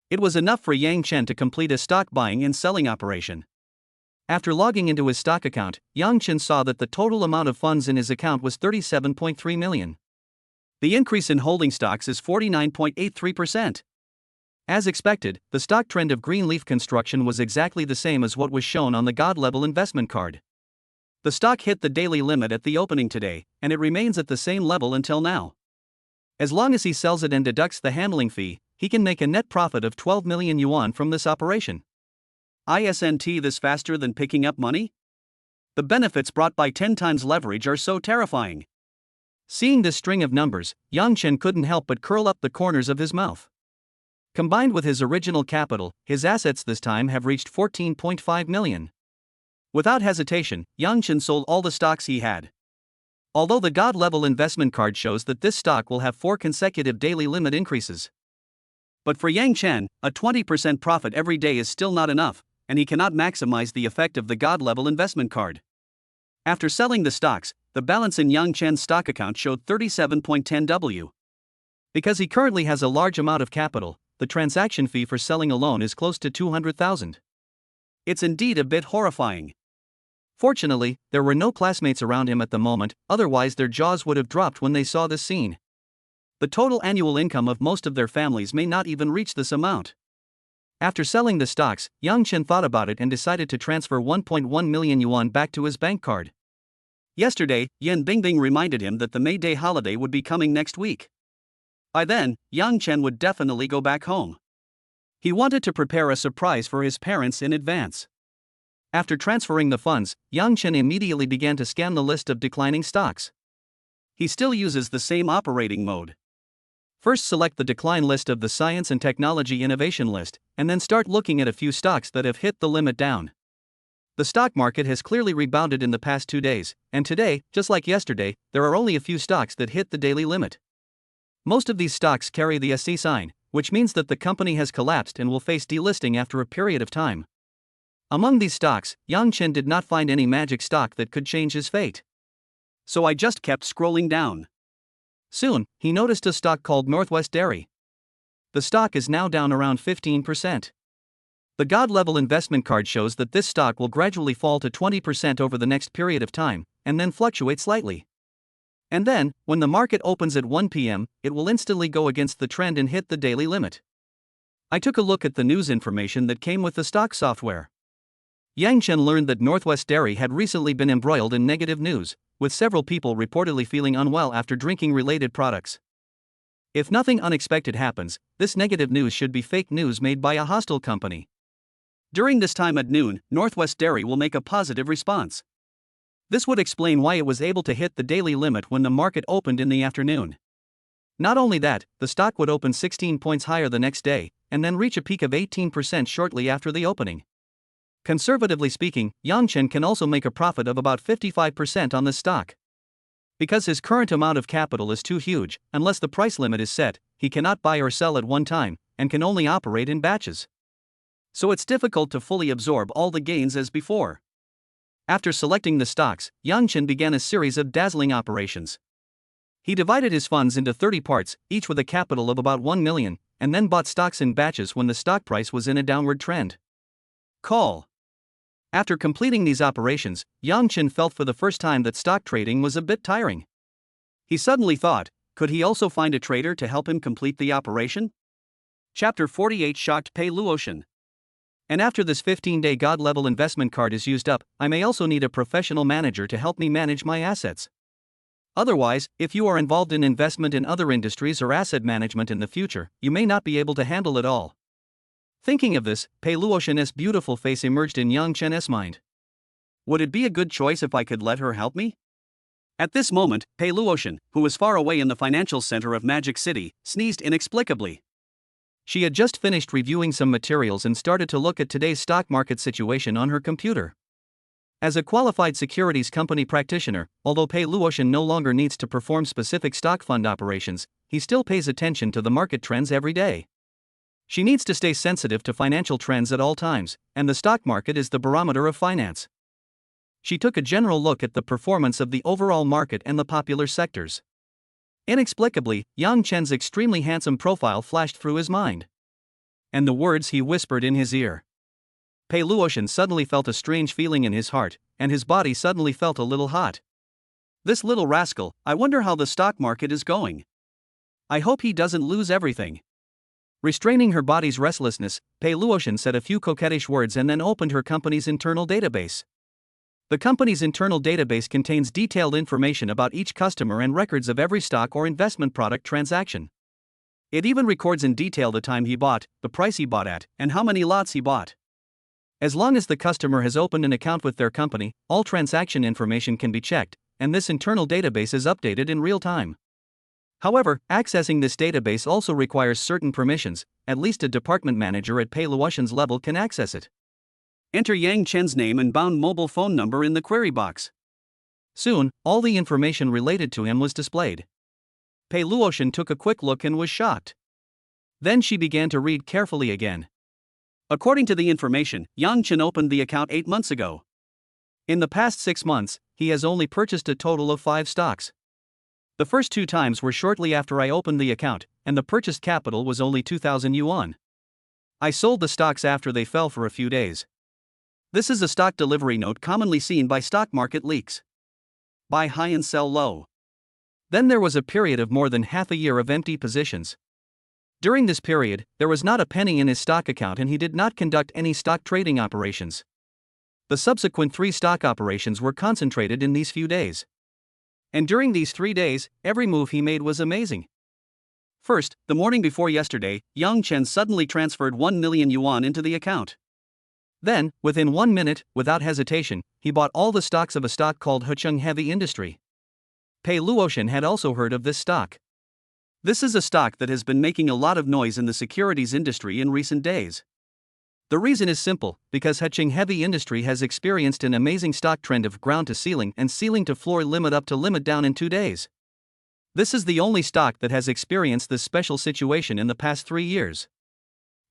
A: It was enough for Yang Chen to complete a stock buying and selling operation. After logging into his stock account, Yang Chen saw that the total amount of funds in his account was 37.3 million. The increase in holding stocks is 49.83%. As expected, the stock trend of Greenleaf Construction was exactly the same as what was shown on the God level investment card. The stock hit the daily limit at the opening today, and it remains at the same level until now. As long as he sells it and deducts the handling fee, he can make a net profit of 12 million yuan from this operation. Isn't this faster than picking up money? The benefits brought by 10 times leverage are so terrifying. Seeing this string of numbers, Yang Chen couldn't help but curl up the corners of his mouth. Combined with his original capital, his assets this time have reached 14.5 million. Without hesitation, Yang Chen sold all the stocks he had. Although the God level investment card shows that this stock will have 4 consecutive daily limit increases. But for Yang Chen, a 20% profit every day is still not enough, and he cannot maximize the effect of the God level investment card. After selling the stocks, the balance in Yang Chen's stock account showed 37.10 W. Because he currently has a large amount of capital, the transaction fee for selling alone is close to 200,000. It's indeed a bit horrifying. Fortunately, there were no classmates around him at the moment, otherwise their jaws would have dropped when they saw this scene. The total annual income of most of their families may not even reach this amount. After selling the stocks, Yang Chen thought about it and decided to transfer 1.1 million yuan back to his bank card. Yesterday, Yan Bingbing reminded him that the May Day holiday would be coming next week. By then, Yang Chen would definitely go back home. He wanted to prepare a surprise for his parents in advance. After transferring the funds, Yang Chen immediately began to scan the list of declining stocks. He still uses the same operating mode. First, select the decline list of the Science and Technology Innovation list, and then start looking at a few stocks that have hit the limit down. The stock market has clearly rebounded in the past 2 days, and today, just like yesterday, there are only a few stocks that hit the daily limit. Most of these stocks carry the SC sign, which means that the company has collapsed and will face delisting after a period of time. Among these stocks, Yang Chen did not find any magic stock that could change his fate. So I just kept scrolling down. Soon, he noticed a stock called Northwest Dairy. The stock is now down around 15%. The God level investment card shows that this stock will gradually fall to 20% over the next period of time, and then fluctuate slightly. And then, when the market opens at 1 p.m., it will instantly go against the trend and hit the daily limit. I took a look at the news information that came with the stock software. Yang Chen learned that Northwest Dairy had recently been embroiled in negative news, with several people reportedly feeling unwell after drinking related products. If nothing unexpected happens, this negative news should be fake news made by a hostile company. During this time at noon, Northwest Dairy will make a positive response. This would explain why it was able to hit the daily limit when the market opened in the afternoon. Not only that, the stock would open 16 points higher the next day, and then reach a peak of 18% shortly after the opening. Conservatively speaking, Yang Chen can also make a profit of about 55% on this stock. Because his current amount of capital is too huge, unless the price limit is set, he cannot buy or sell at one time, and can only operate in batches. So it's difficult to fully absorb all the gains as before. After selecting the stocks, Yang Chen began a series of dazzling operations. He divided his funds into 30 parts, each with a capital of about 1 million, and then bought stocks in batches when the stock price was in a downward trend. Call. After completing these operations, Yang Chen felt for the first time that stock trading was a bit tiring. He suddenly thought, could he also find a trader to help him complete the operation? Chapter 48 Shocked Pei Luotian. And after this 15-day God-level investment card is used up, I may also need a professional manager to help me manage my assets. Otherwise, if you are involved in investment in other industries or asset management in the future, you may not be able to handle it all. Thinking of this, Pei Luotian's beautiful face emerged in Yang Chen's mind. Would it be a good choice if I could let her help me? At this moment, Pei Luotian, who was far away in the financial center of Magic City, sneezed inexplicably. She had just finished reviewing some materials and started to look at today's stock market situation on her computer. As a qualified securities company practitioner, although Pei Luotian no longer needs to perform specific stock fund operations, he still pays attention to the market trends every day. She needs to stay sensitive to financial trends at all times, and the stock market is the barometer of finance. She took a general look at the performance of the overall market and the popular sectors. Inexplicably, Yang Chen's extremely handsome profile flashed through his mind. And the words he whispered in his ear. Pei Luotian suddenly felt a strange feeling in his heart, and his body suddenly felt a little hot. This little rascal, I wonder how the stock market is going. I hope he doesn't lose everything. Restraining her body's restlessness, Pei Luotian said a few coquettish words and then opened her company's internal database. The company's internal database contains detailed information about each customer and records of every stock or investment product transaction. It even records in detail the time he bought, the price he bought at, and how many lots he bought. As long as the customer has opened an account with their company, all transaction information can be checked, and this internal database is updated in real time. However, accessing this database also requires certain permissions. At least a department manager at Pei Luotian's level can access it. Enter Yang Chen's name and bound mobile phone number in the query box. Soon, all the information related to him was displayed. Pei Luotian took a quick look and was shocked. Then she began to read carefully again. According to the information, Yang Chen opened the account 8 months ago. In the past 6 months, he has only purchased a total of 5 stocks. The first 2 times were shortly after I opened the account, and the purchased capital was only 2,000 yuan. I sold the stocks after they fell for a few days. This is a stock delivery note commonly seen by stock market leaks. Buy high and sell low. Then there was a period of more than half a year of empty positions. During this period, there was not a penny in his stock account and he did not conduct any stock trading operations. The subsequent 3 stock operations were concentrated in these few days. And during these 3 days, every move he made was amazing. First, the morning before yesterday, Yang Chen suddenly transferred 1 million yuan into the account. Then, within 1 minute, without hesitation, he bought all the stocks of a stock called Hecheng Heavy Industry. Pei Luotian had also heard of this stock. This is a stock that has been making a lot of noise in the securities industry in recent days. The reason is simple, because Hecheng Heavy Industry has experienced an amazing stock trend of ground to ceiling and ceiling to floor limit up to limit down in 2 days. This is the only stock that has experienced this special situation in the past 3 years.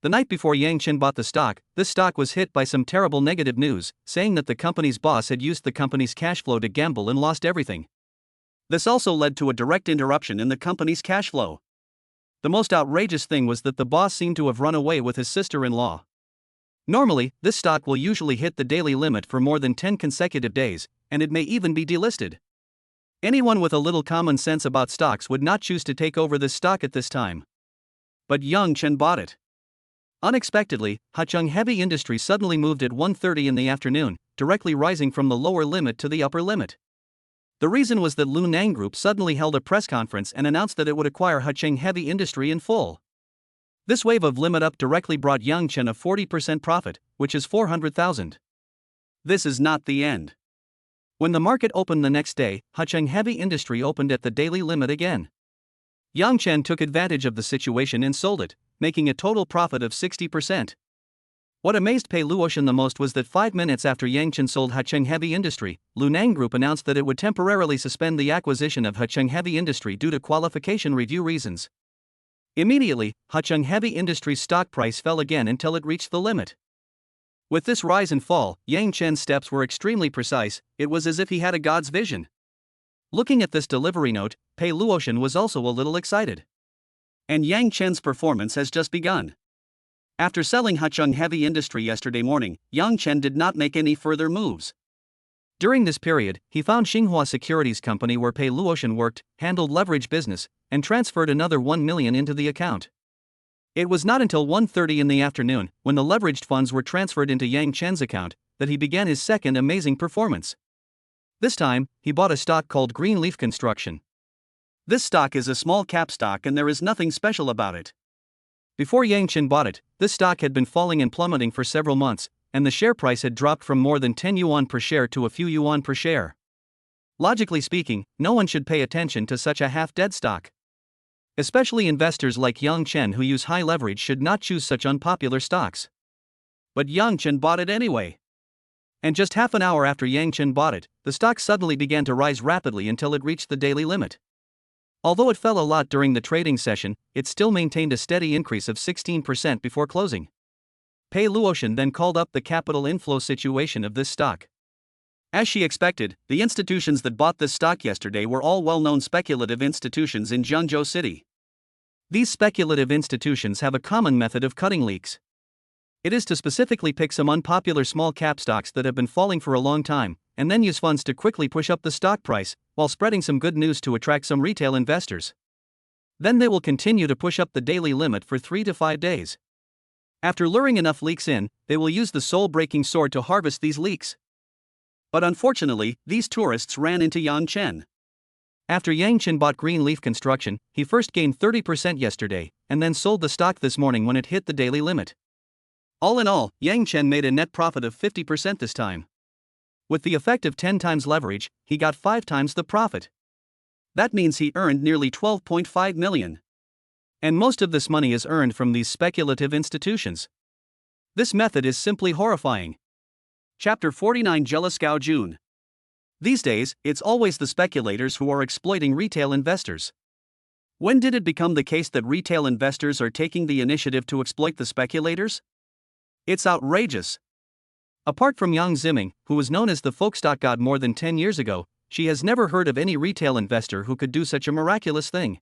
A: The night before Yang Chen bought the stock, this stock was hit by some terrible negative news, saying that the company's boss had used the company's cash flow to gamble and lost everything. This also led to a direct interruption in the company's cash flow. The most outrageous thing was that the boss seemed to have run away with his sister-in-law. Normally, this stock will usually hit the daily limit for more than 10 consecutive days, and it may even be delisted. Anyone with a little common sense about stocks would not choose to take over this stock at this time. But Yang Chen bought it. Unexpectedly, Hecheng Heavy Industry suddenly moved at 1:30 in the afternoon, directly rising from the lower limit to the upper limit. The reason was that Lunang Group suddenly held a press conference and announced that it would acquire Hecheng Heavy Industry in full. This wave of limit up directly brought Yang Chen a 40% profit, which is 400,000. This is not the end. When the market opened the next day, Hecheng Heavy Industry opened at the daily limit again. Yang Chen took advantage of the situation and sold it, making a total profit of 60%. What amazed Pei Luotian the most was that 5 minutes after Yang Chen sold Hecheng Heavy Industry, Lunang Group announced that it would temporarily suspend the acquisition of Hecheng Heavy Industry due to qualification review reasons. Immediately, Hecheng Heavy Industry's stock price fell again until it reached the limit. With this rise and fall, Yang Chen's steps were extremely precise. It was as if he had a god's vision. Looking at this delivery note, Pei Luotian was also a little excited. And Yang Chen's performance has just begun. After selling Hecheng Heavy Industry yesterday morning, Yang Chen did not make any further moves. During this period, he found Xinhua Securities Company where Pei Luotian worked, handled leverage business, and transferred another 1 million into the account. It was not until 1:30 in the afternoon, when the leveraged funds were transferred into Yang Chen's account, that he began his second amazing performance. This time, he bought a stock called Greenleaf Construction. This stock is a small cap stock and there is nothing special about it. Before Yang Chen bought it, this stock had been falling and plummeting for several months, and the share price had dropped from more than 10 yuan per share to a few yuan per share. Logically speaking, no one should pay attention to such a half-dead stock. Especially investors like Yang Chen who use high leverage should not choose such unpopular stocks. But Yang Chen bought it anyway. And just half an hour after Yang Chen bought it, the stock suddenly began to rise rapidly until it reached the daily limit. Although it fell a lot during the trading session, it still maintained a steady increase of 16% before closing. Pei Luotian then called up the capital inflow situation of this stock. As she expected, the institutions that bought this stock yesterday were all well-known speculative institutions in Zhengzhou City. These speculative institutions have a common method of cutting leaks. It is to specifically pick some unpopular small cap stocks that have been falling for a long time, and then use funds to quickly push up the stock price, while spreading some good news to attract some retail investors. Then they will continue to push up the daily limit for 3 to 5 days. After luring enough leaks in, they will use the soul-breaking sword to harvest these leaks. But unfortunately, these tourists ran into Yang Chen. After Yang Chen bought Greenleaf Construction, he first gained 30% yesterday, and then sold the stock this morning when it hit the daily limit. All in all, Yang Chen made a net profit of 50% this time. With the effect of 10 times leverage, he got 5 times the profit. That means he earned nearly 12.5 million. And most of this money is earned from these speculative institutions. This method is simply horrifying. Chapter 49 Jealous Gao Jun. These days, it's always the speculators who are exploiting retail investors. When did it become the case that retail investors are taking the initiative to exploit the speculators? It's outrageous. Apart from Yang Ziming, who was known as the folk stock god more than 10 years ago, she has never heard of any retail investor who could do such a miraculous thing.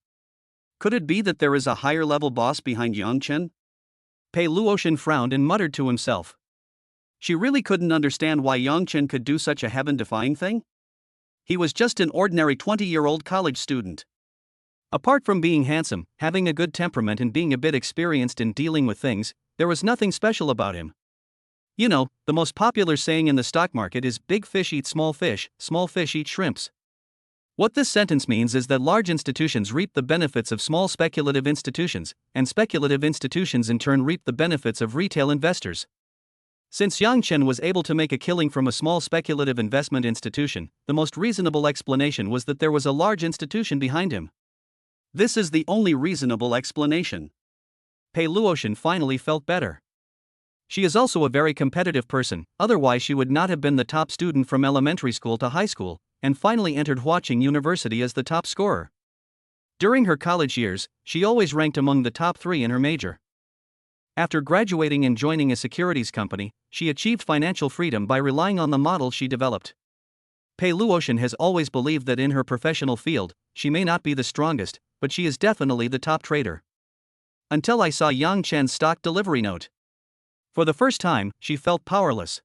A: Could it be that there is a higher level boss behind Yang Chen? Pei Luotian frowned and muttered to himself. She really couldn't understand why Yang Chen could do such a heaven-defying thing. He was just an ordinary 20-year-old college student. Apart from being handsome, having a good temperament and being a bit experienced in dealing with things, there was nothing special about him. You know, the most popular saying in the stock market is big fish eat small fish eat shrimps. What this sentence means is that large institutions reap the benefits of small speculative institutions, and speculative institutions in turn reap the benefits of retail investors. Since Yang Chen was able to make a killing from a small speculative investment institution, the most reasonable explanation was that there was a large institution behind him. This is the only reasonable explanation. Pei Luotian finally felt better. She is also a very competitive person, otherwise she would not have been the top student from elementary school to high school, and finally entered Huaqing University as the top scorer. During her college years, she always ranked among the top 3 in her major. After graduating and joining a securities company, she achieved financial freedom by relying on the model she developed. Pei Luotian has always believed that in her professional field, she may not be the strongest, but she is definitely the top trader. Until I saw Yang Chen's stock delivery note. For the first time, she felt powerless.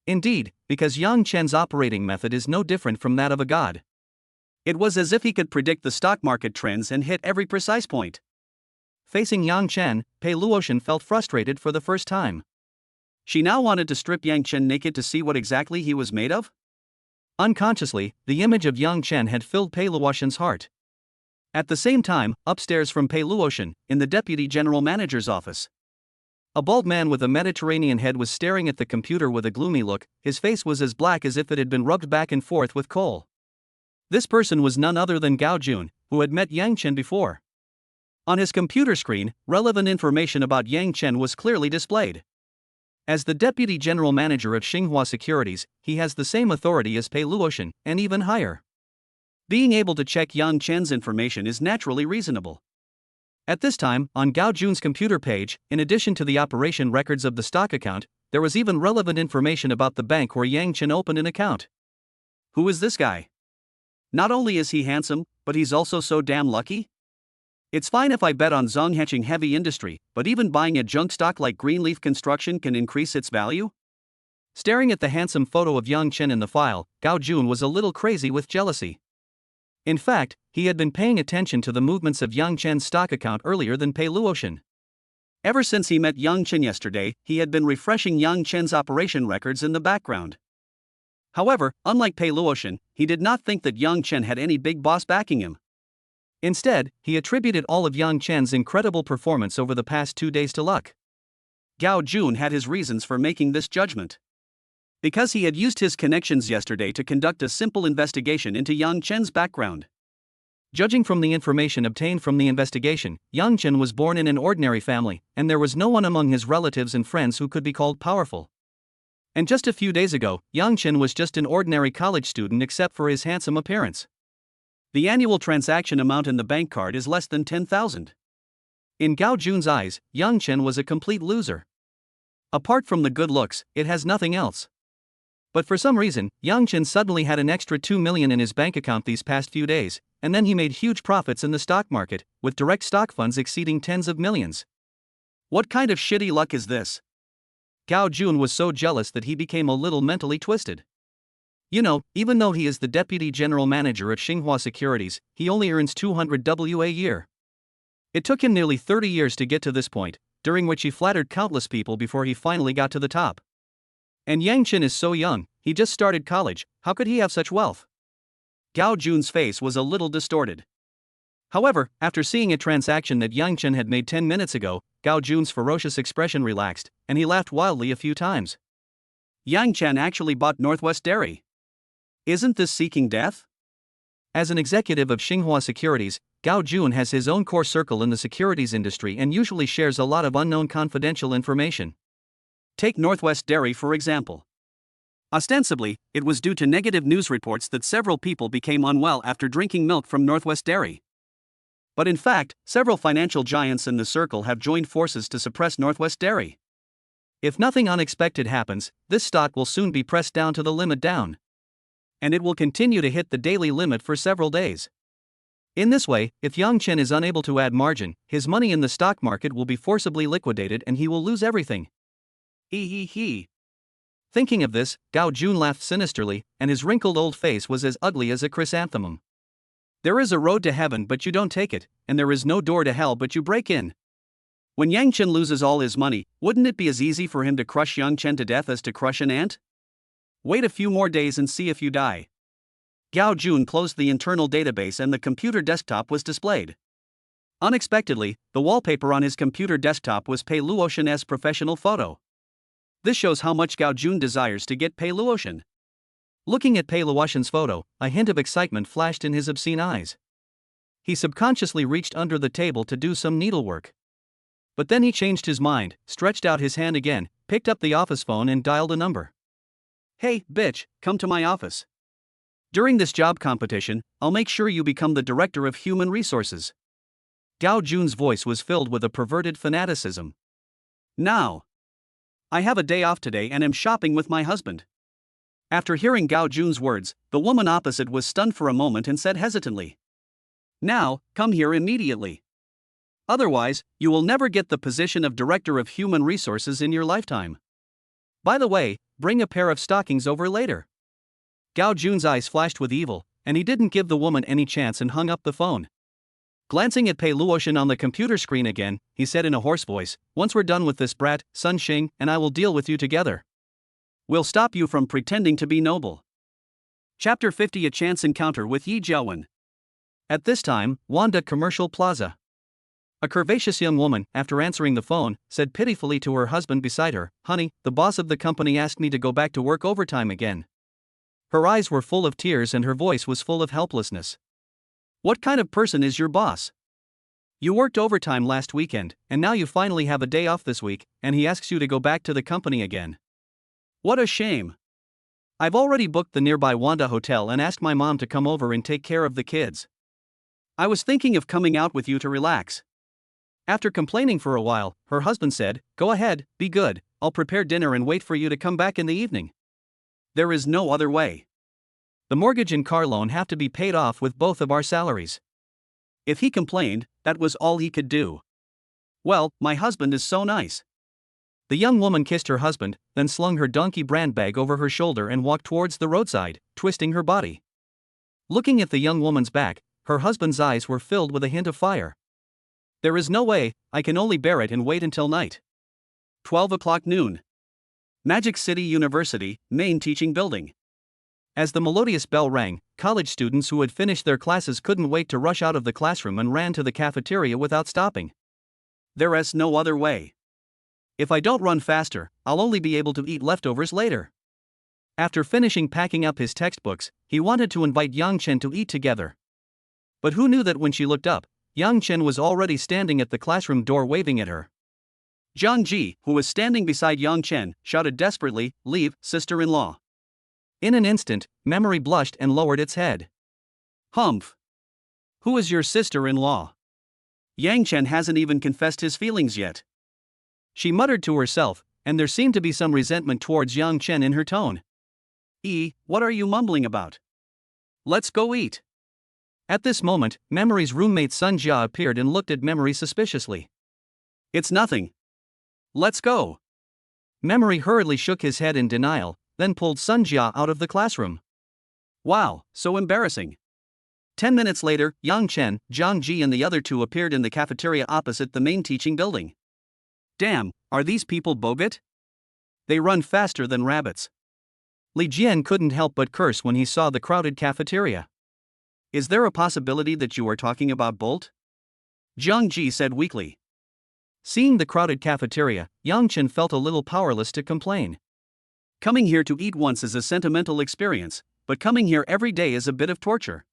A: Indeed, because Yang Chen's operating method is no different from that of a god. It was as if he could predict the stock market trends and hit every precise point. Facing Yang Chen, Pei Luotian felt frustrated for the first time. She now wanted to strip Yang Chen naked to see what exactly he was made of. Unconsciously, the image of Yang Chen had filled Pei Luotian's heart. At the same time, upstairs from Pei Luotian, in the deputy general manager's office, a bald man with a Mediterranean head was staring at the computer with a gloomy look. His face was as black as if it had been rubbed back and forth with coal. This person was none other than Gao Jun, who had met Yang Chen before. On his computer screen, relevant information about Yang Chen was clearly displayed. As the deputy general manager of Xinhua Securities, he has the same authority as Pei Luotian, and even higher. Being able to check Yang Chen's information is naturally reasonable. At this time, on Gao Jun's computer page, in addition to the operation records of the stock account, there was even relevant information about the bank where Yang Chen opened an account. Who is this guy? Not only is he handsome, but he's also so damn lucky? It's fine if I bet on Zhongheqing heavy industry, but even buying a junk stock like Greenleaf Construction can increase its value? Staring at the handsome photo of Yang Chen in the file, Gao Jun was a little crazy with jealousy. In fact, he had been paying attention to the movements of Yang Chen's stock account earlier than Pei Luotian. Ever since he met Yang Chen yesterday, he had been refreshing Yang Chen's operation records in the background. However, unlike Pei Luotian, he did not think that Yang Chen had any big boss backing him. Instead, he attributed all of Yang Chen's incredible performance over the past 2 days to luck. Gao Jun had his reasons for making this judgment. Because he had used his connections yesterday to conduct a simple investigation into Yang Chen's background. Judging from the information obtained from the investigation, Yang Chen was born in an ordinary family, and there was no one among his relatives and friends who could be called powerful. And just a few days ago, Yang Chen was just an ordinary college student except for his handsome appearance. The annual transaction amount in the bank card is less than 10,000. In Gao Jun's eyes, Yang Chen was a complete loser. Apart from the good looks, it has nothing else. But for some reason, Yang Chen suddenly had an extra 2 million in his bank account these past few days, and then he made huge profits in the stock market, with direct stock funds exceeding tens of millions. What kind of shitty luck is this? Gao Jun was so jealous that he became a little mentally twisted. You know, even though he is the deputy general manager at Xinhua Securities, he only earns 200 WA a year. It took him nearly 30 years to get to this point, during which he flattered countless people before he finally got to the top. And Yang Chen is so young, he just started college, how could he have such wealth? Gao Jun's face was a little distorted. However, after seeing a transaction that Yang Chen had made 10 minutes ago, Gao Jun's ferocious expression relaxed, and he laughed wildly a few times. Yang Chen actually bought Northwest Dairy. Isn't this seeking death? As an executive of Xinhua Securities, Gao Jun has his own core circle in the securities industry and usually shares a lot of unknown confidential information. Take Northwest Dairy for example. Ostensibly, it was due to negative news reports that several people became unwell after drinking milk from Northwest Dairy. But in fact, several financial giants in the circle have joined forces to suppress Northwest Dairy. If nothing unexpected happens, this stock will soon be pressed down to the limit down. And it will continue to hit the daily limit for several days. In this way, if Yang Chen is unable to add margin, his money in the stock market will be forcibly liquidated and he will lose everything. He. Thinking of this, Gao Jun laughed sinisterly, and his wrinkled old face was as ugly as a chrysanthemum. There is a road to heaven but you don't take it, and there is no door to hell but you break in. When Yang Chen loses all his money, wouldn't it be as easy for him to crush Yang Chen to death as to crush an ant? Wait a few more days and see if you die. Gao Jun closed the internal database and the computer desktop was displayed. Unexpectedly, the wallpaper on his computer desktop was Pei Luotian's professional photo. This shows how much Gao Jun desires to get Pei Luotian. Looking at Pei Luotian's photo, a hint of excitement flashed in his obscene eyes. He subconsciously reached under the table to do some needlework. But then he changed his mind, stretched out his hand again, picked up the office phone and dialed a number. Hey, bitch, come to my office. During this job competition, I'll make sure you become the director of human resources. Gao Jun's voice was filled with a perverted fanaticism. Now. I have a day off today and am shopping with my husband. After hearing Gao Jun's words, the woman opposite was stunned for a moment and said hesitantly. Now, come here immediately. Otherwise, you will never get the position of director of human resources in your lifetime. By the way, bring a pair of stockings over later. Gao Jun's eyes flashed with evil, and he didn't give the woman any chance and hung up the phone. Glancing at Pei Luotian on the computer screen again, he said in a hoarse voice, once we're done with this brat, Sun Xing and I will deal with you together. We'll stop you from pretending to be noble. Chapter 50 A Chance Encounter with Yi Jiawen. At this time, Wanda Commercial Plaza. A curvaceous young woman, after answering the phone, said pitifully to her husband beside her, "Honey, the boss of the company asked me to go back to work overtime again." Her eyes were full of tears and her voice was full of helplessness. What kind of person is your boss? You worked overtime last weekend, and now you finally have a day off this week, and he asks you to go back to the company again. What a shame. I've already booked the nearby Wanda Hotel and asked my mom to come over and take care of the kids. I was thinking of coming out with you to relax. After complaining for a while, her husband said, "Go ahead, be good, I'll prepare dinner and wait for you to come back in the evening." There is no other way. The mortgage and car loan have to be paid off with both of our salaries. If he complained, that was all he could do. Well, my husband is so nice. The young woman kissed her husband, then slung her donkey brand bag over her shoulder and walked towards the roadside, twisting her body. Looking at the young woman's back, her husband's eyes were filled with a hint of fire. There is no way, I can only bear it and wait until night. 12 o'clock noon. Magic City University, main teaching building. As the melodious bell rang, college students who had finished their classes couldn't wait to rush out of the classroom and ran to the cafeteria without stopping. There is no other way. If I don't run faster, I'll only be able to eat leftovers later. After finishing packing up his textbooks, he wanted to invite Yang Chen to eat together. But who knew that when she looked up, Yang Chen was already standing at the classroom door waving at her. Zhang Ji, who was standing beside Yang Chen, shouted desperately, "Leave, sister-in-law." In an instant, memory blushed and lowered its head. Humph. Who is your sister-in-law? Yang Chen hasn't even confessed his feelings yet. She muttered to herself, and there seemed to be some resentment towards Yang Chen in her tone. What are you mumbling about? Let's go eat. At this moment, Memory's roommate Sun Jia appeared and looked at Memory suspiciously. It's nothing. Let's go. Memory hurriedly shook his head in denial, then pulled Sunjia out of the classroom. Wow, so embarrassing. 10 minutes later, Yang Chen, Zhang Ji and the other two appeared in the cafeteria opposite the main teaching building. Damn, are these people bogut? They run faster than rabbits. Li Jian couldn't help but curse when he saw the crowded cafeteria. Is there a possibility that you are talking about Bolt? Zhang Ji said weakly. Seeing the crowded cafeteria, Yang Chen felt a little powerless to complain. Coming here to eat once is a sentimental experience, but coming here every day is a bit of torture.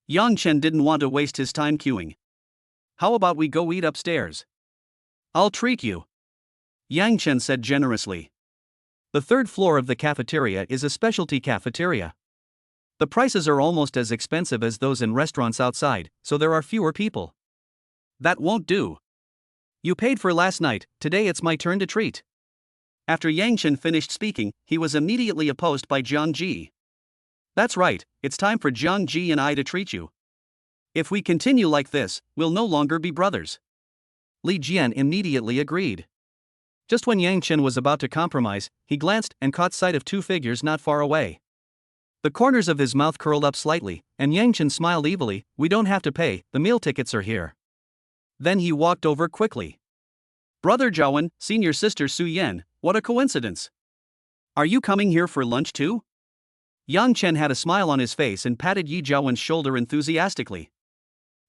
A: Yang Chen didn't want to waste his time queuing. How about we go eat upstairs? I'll treat you. Yang Chen said generously. The third floor of the cafeteria is a specialty cafeteria. The prices are almost as expensive as those in restaurants outside, so there are fewer people. That won't do. You paid for last night, today it's my turn to treat. After Yang Chen finished speaking, he was immediately opposed by Zhang Ji. That's right, it's time for Zhang Ji and I to treat you. If we continue like this, we'll no longer be brothers. Li Jian immediately agreed. Just when Yang Chen was about to compromise, he glanced and caught sight of two figures not far away. The corners of his mouth curled up slightly, and Yang Chen smiled evilly. We don't have to pay, the meal tickets are here. Then he walked over quickly. Brother Zhaowen, senior sister Su Yan, what a coincidence. Are you coming here for lunch too? Yang Chen had a smile on his face and patted Yi Zhaowen's shoulder enthusiastically.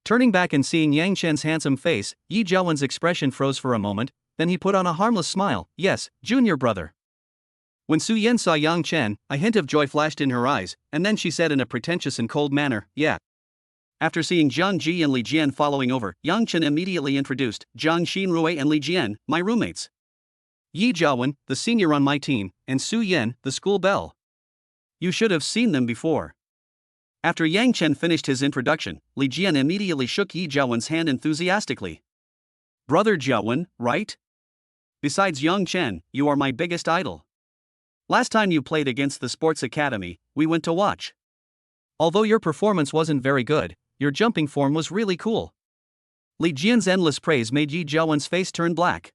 A: Turning back and seeing Yang Chen's handsome face, Yi Zhaowen's expression froze for a moment, then he put on a harmless smile. Yes, junior brother. When Su Yan saw Yang Chen, a hint of joy flashed in her eyes, and then she said in a pretentious and cold manner, yeah. After seeing Zhang Ji and Li Jian following over, Yang Chen immediately introduced Zhang Xinrui and Li Jian, my roommates. Yi Zhaowen, the senior on my team, and Su Yan, the school belle. You should have seen them before. After Yang Chen finished his introduction, Li Jian immediately shook Yi Zhaowen's hand enthusiastically. Brother Zhaowen, right? Besides Yang Chen, you are my biggest idol. Last time you played against the sports academy, we went to watch. Although your performance wasn't very good, your jumping form was really cool. Li Jian's endless praise made Yi Zhaowen's face turn black.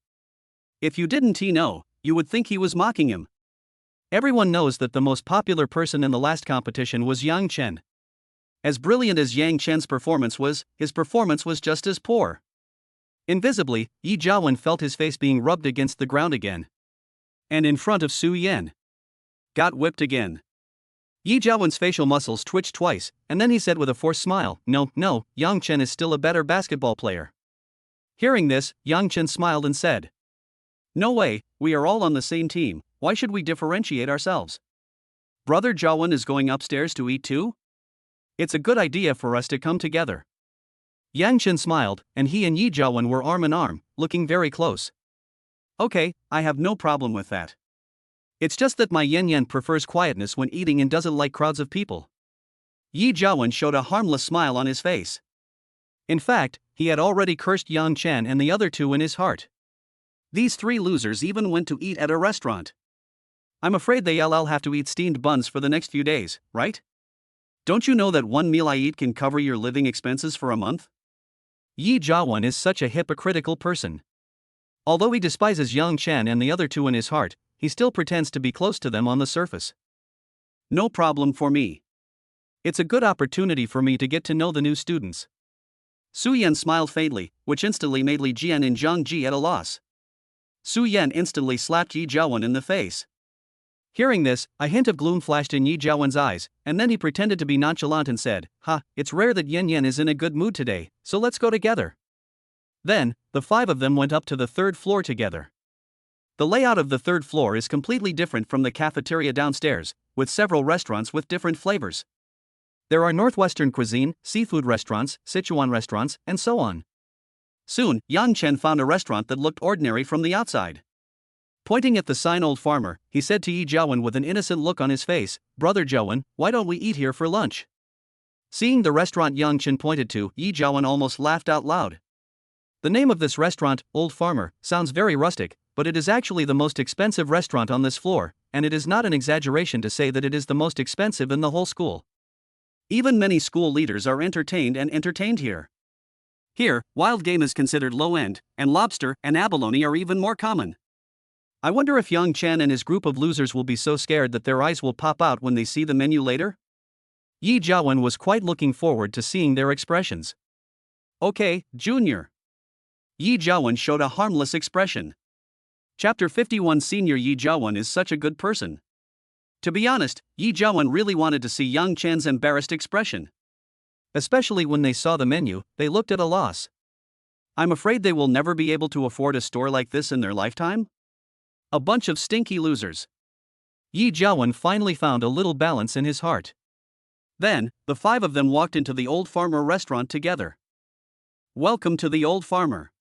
A: If you didn't know, you would think he was mocking him. Everyone knows that the most popular person in the last competition was Yang Chen. As brilliant as Yang Chen's performance was, his performance was just as poor. Invisibly, Yi Zhaowen felt his face being rubbed against the ground again. And in front of Su Yan. Got whipped again. Yi Zhaowen's facial muscles twitched twice, and then he said with a forced smile, No, Yang Chen is still a better basketball player. Hearing this, Yang Chen smiled and said, No way, we are all on the same team, why should we differentiate ourselves? Brother Zhaowen is going upstairs to eat too? It's a good idea for us to come together. Yang Chen smiled, and he and Yi Zhaowen were arm in arm, looking very close. Okay, I have no problem with that. It's just that my Yan Yan prefers quietness when eating and doesn't like crowds of people. Yi Zhaowen showed a harmless smile on his face. In fact, he had already cursed Yang Chen and the other two in his heart. These three losers even went to eat at a restaurant. I'm afraid they'll have to eat steamed buns for the next few days, right? Don't you know that one meal I eat can cover your living expenses for a month? Yi Zhaowen is such a hypocritical person. Although he despises Yang Chen and the other two in his heart, he still pretends to be close to them on the surface. No problem for me. It's a good opportunity for me to get to know the new students. Su Yan smiled faintly, which instantly made Li Jian and Zhang Ji at a loss. Su Yan instantly slapped Yi Zhaowen in the face. Hearing this, a hint of gloom flashed in Yi Zhaowen's eyes, and then he pretended to be nonchalant and said, it's rare that Yan Yan is in a good mood today, so let's go together. Then, the five of them went up to the third floor together. The layout of the third floor is completely different from the cafeteria downstairs, with several restaurants with different flavors. There are Northwestern cuisine, seafood restaurants, Sichuan restaurants, and so on. Soon, Yang Chen found a restaurant that looked ordinary from the outside. Pointing at the sign Old Farmer, he said to Yi Zhaowen with an innocent look on his face, Brother Zhaowen, why don't we eat here for lunch? Seeing the restaurant Yang Chen pointed to, Yi Zhaowen almost laughed out loud. The name of this restaurant, Old Farmer, sounds very rustic, but it is actually the most expensive restaurant on this floor, and it is not an exaggeration to say that it is the most expensive in the whole school. Even many school leaders are entertained here. Here, wild game is considered low-end, and lobster and abalone are even more common. I wonder if Yang Chen and his group of losers will be so scared that their eyes will pop out when they see the menu later? Yi Jiawen was quite looking forward to seeing their expressions. Okay, Junior. Yi Jiawen showed a harmless expression. Chapter 51. Senior Yi Jiawen is such a good person. To be honest, Yi Jiawen really wanted to see Yang Chen's embarrassed expression. Especially when they saw the menu, they looked at a loss. I'm afraid they will never be able to afford a store like this in their lifetime? A bunch of stinky losers. Yi Jiawen finally found a little balance in his heart. Then, the five of them walked into the Old Farmer restaurant together. Welcome to the Old Farmer.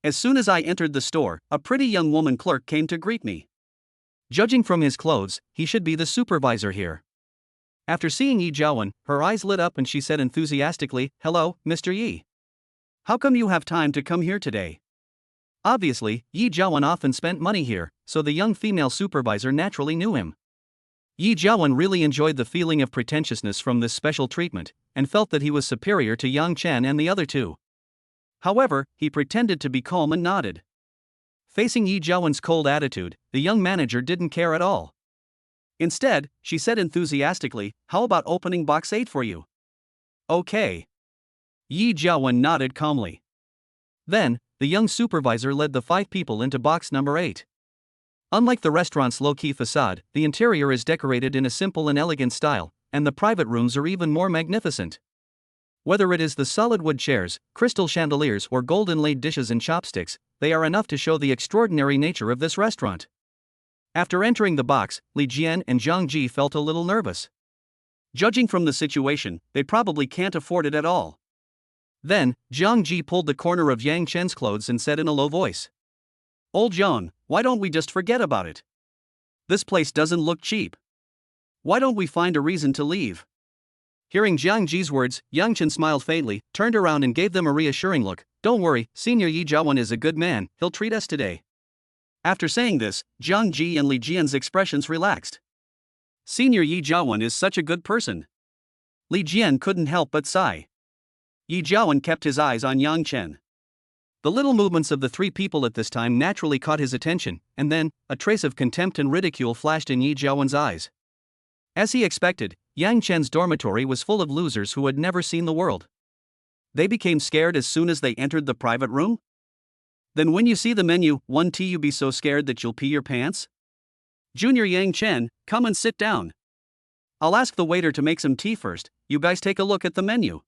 A: As soon as I entered the store, a pretty young woman clerk came to greet me. Judging from his clothes, he should be the supervisor here. After seeing Yi Jiawen, her eyes lit up and she said enthusiastically, "Hello, Mr. Yi. How come you have time to come here today?" Obviously, Yi Jiawen often spent money here, so the young female supervisor naturally knew him. Yi Jiawen really enjoyed the feeling of pretentiousness from this special treatment, and felt that he was superior to Yang Chen and the other two. However, he pretended to be calm and nodded. Facing Yi Jiawen's cold attitude, the young manager didn't care at all. Instead, she said enthusiastically, "How about opening box 8 for you?" Okay. Yi Jiawen nodded calmly. Then, the young supervisor led the 5 people into box number 8. Unlike the restaurant's low-key facade, the interior is decorated in a simple and elegant style, and the private rooms are even more magnificent. Whether it is the solid wood chairs, crystal chandeliers, or gold inlaid dishes and chopsticks, they are enough to show the extraordinary nature of this restaurant. After entering the box, Li Jian and Zhang Ji felt a little nervous. Judging from the situation, they probably can't afford it at all. Then, Zhang Ji pulled the corner of Yang Chen's clothes and said in a low voice, "Old Zhang, why don't we just forget about it? This place doesn't look cheap. Why don't we find a reason to leave?" Hearing Zhang Ji's words, Yang Chen smiled faintly, turned around and gave them a reassuring look. "Don't worry, Senior Yi Jiawen is a good man, he'll treat us today." After saying this, Zhang Ji and Li Jian's expressions relaxed. Senior Yi Jiawen is such a good person. Li Jian couldn't help but sigh. Yi Jiawen kept his eyes on Yang Chen. The little movements of the 3 people at this time naturally caught his attention, and then, a trace of contempt and ridicule flashed in Yi Jiawen's eyes. As he expected, Yang Chen's dormitory was full of losers who had never seen the world. They became scared as soon as they entered the private room? Then when you see the menu, won't you be so scared that you'll pee your pants? Junior Yang Chen, come and sit down. I'll ask the waiter to make some tea first, you guys take a look at the menu.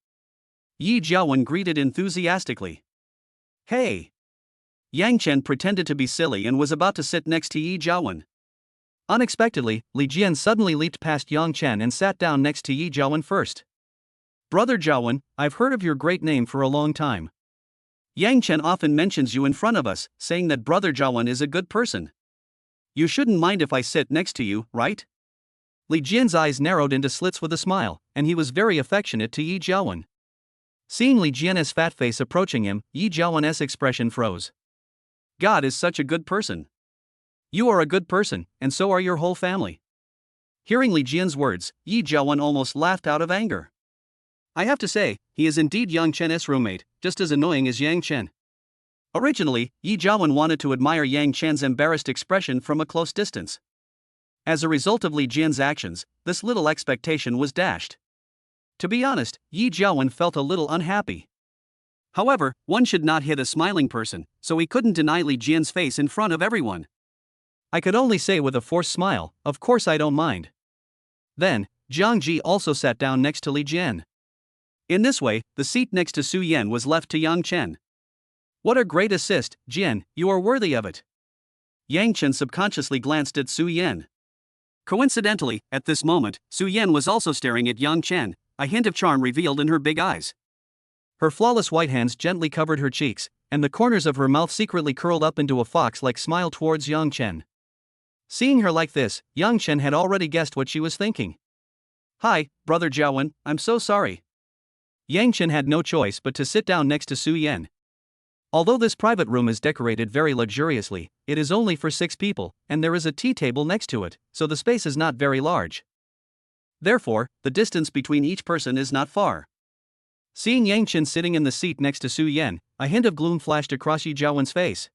A: Yi Jiawen greeted enthusiastically. Hey! Yang Chen pretended to be silly and was about to sit next to Yi Jiawen. Unexpectedly, Li Jian suddenly leaped past Yang Chen and sat down next to Yi Jiawen first. Brother Jiawen, I've heard of your great name for a long time. Yang Chen often mentions you in front of us, saying that Brother Jiawen is a good person. You shouldn't mind if I sit next to you, right? Li Jian's eyes narrowed into slits with a smile, and he was very affectionate to Yi Jiawen. Seeing Li Jian's fat face approaching him, Yi Jiawen's expression froze. God is such a good person. You are a good person, and so are your whole family. Hearing Li Jian's words, Yi Jiawen almost laughed out of anger. I have to say, he is indeed Yang Chen's roommate, just as annoying as Yang Chen. Originally, Yi Jiawen wanted to admire Yang Chen's embarrassed expression from a close distance. As a result of Li Jian's actions, this little expectation was dashed. To be honest, Yi Jiawen felt a little unhappy. However, one should not hit a smiling person, so he couldn't deny Li Jian's face in front of everyone. I could only say with a forced smile, "Of course I don't mind." Then, Zhang Ji also sat down next to Li Jian. In this way, the seat next to Su Yan was left to Yang Chen. What a great assist, Jian, you are worthy of it. Yang Chen subconsciously glanced at Su Yan. Coincidentally, at this moment, Su Yan was also staring at Yang Chen, a hint of charm revealed in her big eyes. Her flawless white hands gently covered her cheeks, and the corners of her mouth secretly curled up into a fox-like smile towards Yang Chen. Seeing her like this, Yang Chen had already guessed what she was thinking. Hi, Brother Jiawen, I'm so sorry. Yang Chen had no choice but to sit down next to Su Yan. Although this private room is decorated very luxuriously, it is only for 6 people, and there is a tea table next to it, so the space is not very large. Therefore, the distance between each person is not far. Seeing Yang Chen sitting in the seat next to Su Yan, a hint of gloom flashed across Yi Jiawen's face.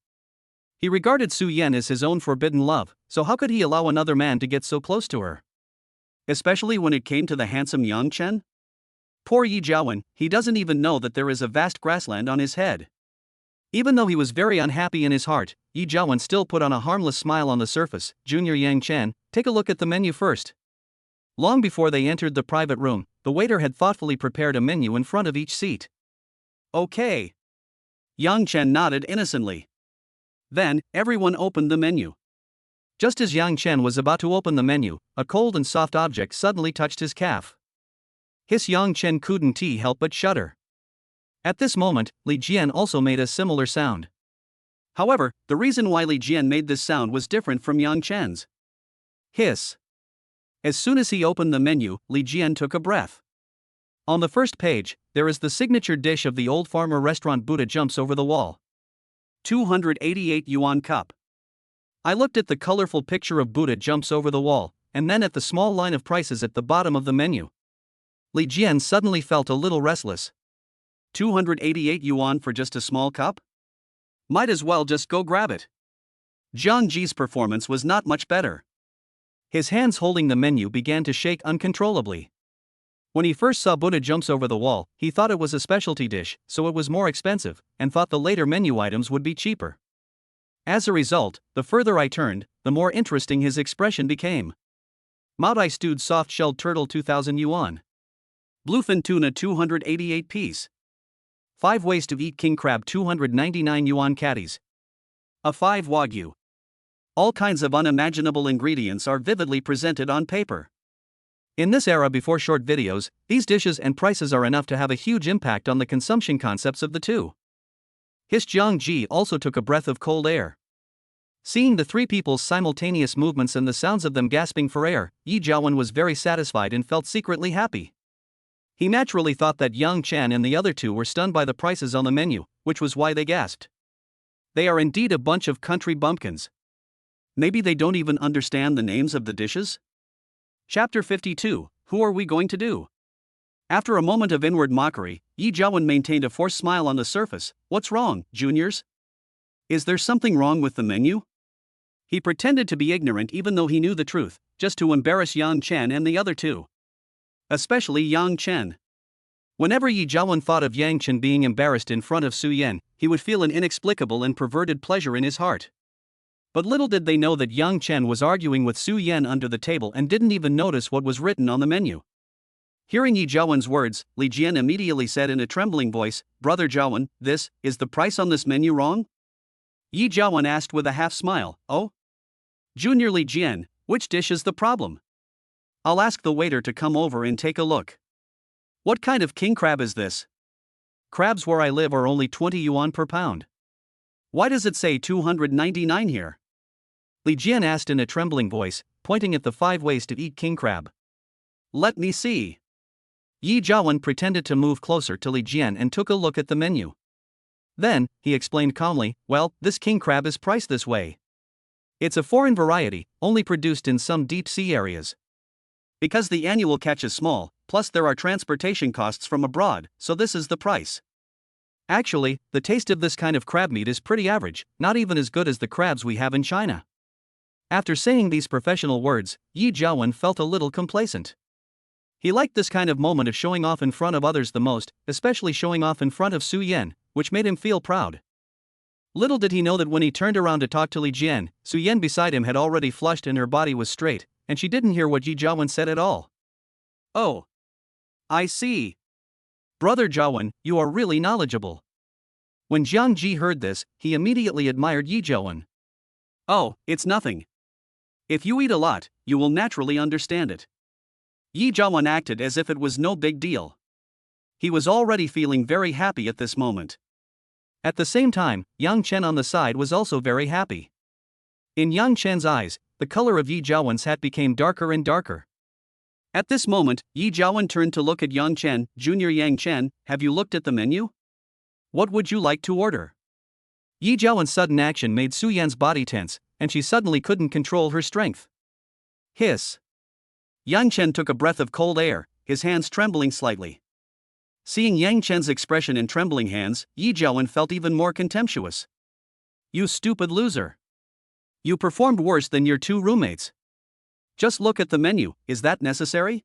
A: He regarded Su Yan as his own forbidden love, so how could he allow another man to get so close to her? Especially when it came to the handsome Yang Chen? Poor Yi Jiawen, he doesn't even know that there is a vast grassland on his head. Even though he was very unhappy in his heart, Yi Jiawen still put on a harmless smile on the surface. Junior Yang Chen, take a look at the menu first. Long before they entered the private room, the waiter had thoughtfully prepared a menu in front of each seat. Okay. Yang Chen nodded innocently. Then, everyone opened the menu. Just as Yang Chen was about to open the menu, a cold and soft object suddenly touched his calf. His Yang Chen couldn't help but shudder. At this moment, Li Jian also made a similar sound. However, the reason why Li Jian made this sound was different from Yang Chen's. Hiss. As soon as he opened the menu, Li Jian took a breath. On the first page, there is the signature dish of the old farmer restaurant. Buddha jumps over the wall. 288 yuan cup. I looked at the colorful picture of Buddha jumps over the wall, and then at the small line of prices at the bottom of the menu. Li Jian suddenly felt a little restless. 288 yuan for just a small cup? Might as well just go grab it. Jiang Ji's performance was not much better. His hands holding the menu began to shake uncontrollably. When he first saw Buddha jumps over the wall, he thought it was a specialty dish, so it was more expensive, and thought the later menu items would be cheaper. As a result, the further I turned, the more interesting his expression became. Maodai stewed soft-shelled turtle 2,000 yuan. Bluefin tuna 288 piece. 5 ways to eat king crab 299 yuan catties. A 5 wagyu. All kinds of unimaginable ingredients are vividly presented on paper. In this era before short videos, these dishes and prices are enough to have a huge impact on the consumption concepts of the two. His Jiang Ji also took a breath of cold air. Seeing the three people's simultaneous movements and the sounds of them gasping for air, Yi Jiawen was very satisfied and felt secretly happy. He naturally thought that Yang Chen and the other two were stunned by the prices on the menu, which was why they gasped. They are indeed a bunch of country bumpkins. Maybe they don't even understand the names of the dishes? Chapter 52, Who Are We Going to Do? After a moment of inward mockery, Yi Jiawen maintained a forced smile on the surface. What's wrong, juniors? Is there something wrong with the menu? He pretended to be ignorant even though he knew the truth, just to embarrass Yang Chen and the other two. Especially Yang Chen. Whenever Yi Jiawen thought of Yang Chen being embarrassed in front of Su Yan, he would feel an inexplicable and perverted pleasure in his heart. But little did they know that Yang Chen was arguing with Su Yan under the table and didn't even notice what was written on the menu. Hearing Yi Jiawen's words, Li Jian immediately said in a trembling voice, Brother Jiawen, is the price on this menu wrong? Yi Jiawen asked with a half smile, Oh? Junior Li Jian, which dish is the problem? I'll ask the waiter to come over and take a look. What kind of king crab is this? Crabs where I live are only 20 yuan per pound. Why does it say 299 here? Li Jian asked in a trembling voice, pointing at the 5 ways to eat king crab. Let me see. Yi Jiawen pretended to move closer to Li Jian and took a look at the menu. Then, he explained calmly, well, this king crab is priced this way. It's a foreign variety, only produced in some deep sea areas. Because the annual catch is small, plus there are transportation costs from abroad, so this is the price. Actually, the taste of this kind of crab meat is pretty average, not even as good as the crabs we have in China. After saying these professional words, Yi Jiawen felt a little complacent. He liked this kind of moment of showing off in front of others the most, especially showing off in front of Su Yan, which made him feel proud. Little did he know that when he turned around to talk to Li Jian, Su Yan beside him had already flushed and her body was straight, and she didn't hear what Yi Jiawen said at all. Oh. I see. Brother Jiawen, you are really knowledgeable. When Jiang Ji heard this, he immediately admired Yi Jiawen. Oh, it's nothing. If you eat a lot, you will naturally understand it. Yi Jiawen acted as if it was no big deal. He was already feeling very happy at this moment. At the same time, Yang Chen on the side was also very happy. In Yang Chen's eyes, the color of Yi Jiawen's hat became darker and darker. At this moment, Yi Jiawen turned to look at Yang Chen. Junior Yang Chen, have you looked at the menu? What would you like to order? Yi Jiawen's sudden action made Su Yan's body tense, and she suddenly couldn't control her strength. Hiss. Yang Chen took a breath of cold air, his hands trembling slightly. Seeing Yang Chen's expression in trembling hands, Yi Jiawen felt even more contemptuous. You stupid loser. You performed worse than your two roommates. Just look at the menu, is that necessary?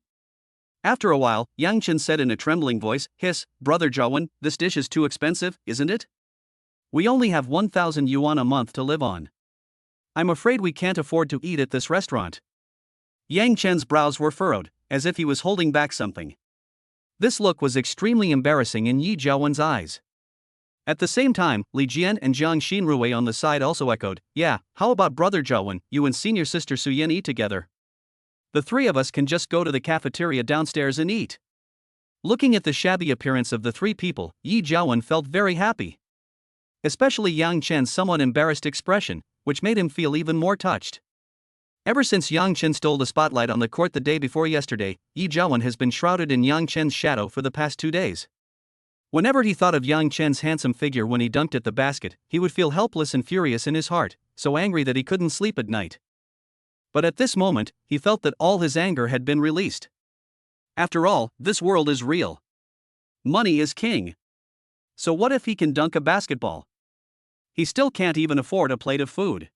A: After a while, Yang Chen said in a trembling voice, "Hiss, Brother Jowen, this dish is too expensive, isn't it? We only have 1,000 yuan a month to live on. I'm afraid we can't afford to eat at this restaurant." Yang Chen's brows were furrowed, as if he was holding back something. This look was extremely embarrassing in Yi Jiawen's eyes. At the same time, Li Jian and Jiang Xinrui on the side also echoed, "Yeah, how about Brother Jowen, you and senior sister Su Yin eat together? The three of us can just go to the cafeteria downstairs and eat." Looking at the shabby appearance of the three people, Yi Jiawen felt very happy. Especially Yang Chen's somewhat embarrassed expression, which made him feel even more touched. Ever since Yang Chen stole the spotlight on the court the day before yesterday, Yi Jiawen has been shrouded in Yang Chen's shadow for the past 2 days. Whenever he thought of Yang Chen's handsome figure when he dunked at the basket, he would feel helpless and furious in his heart, so angry that he couldn't sleep at night. But at this moment, he felt that all his anger had been released. After all, this world is real. Money is king. So what if he can dunk a basketball? He still can't even afford a plate of food.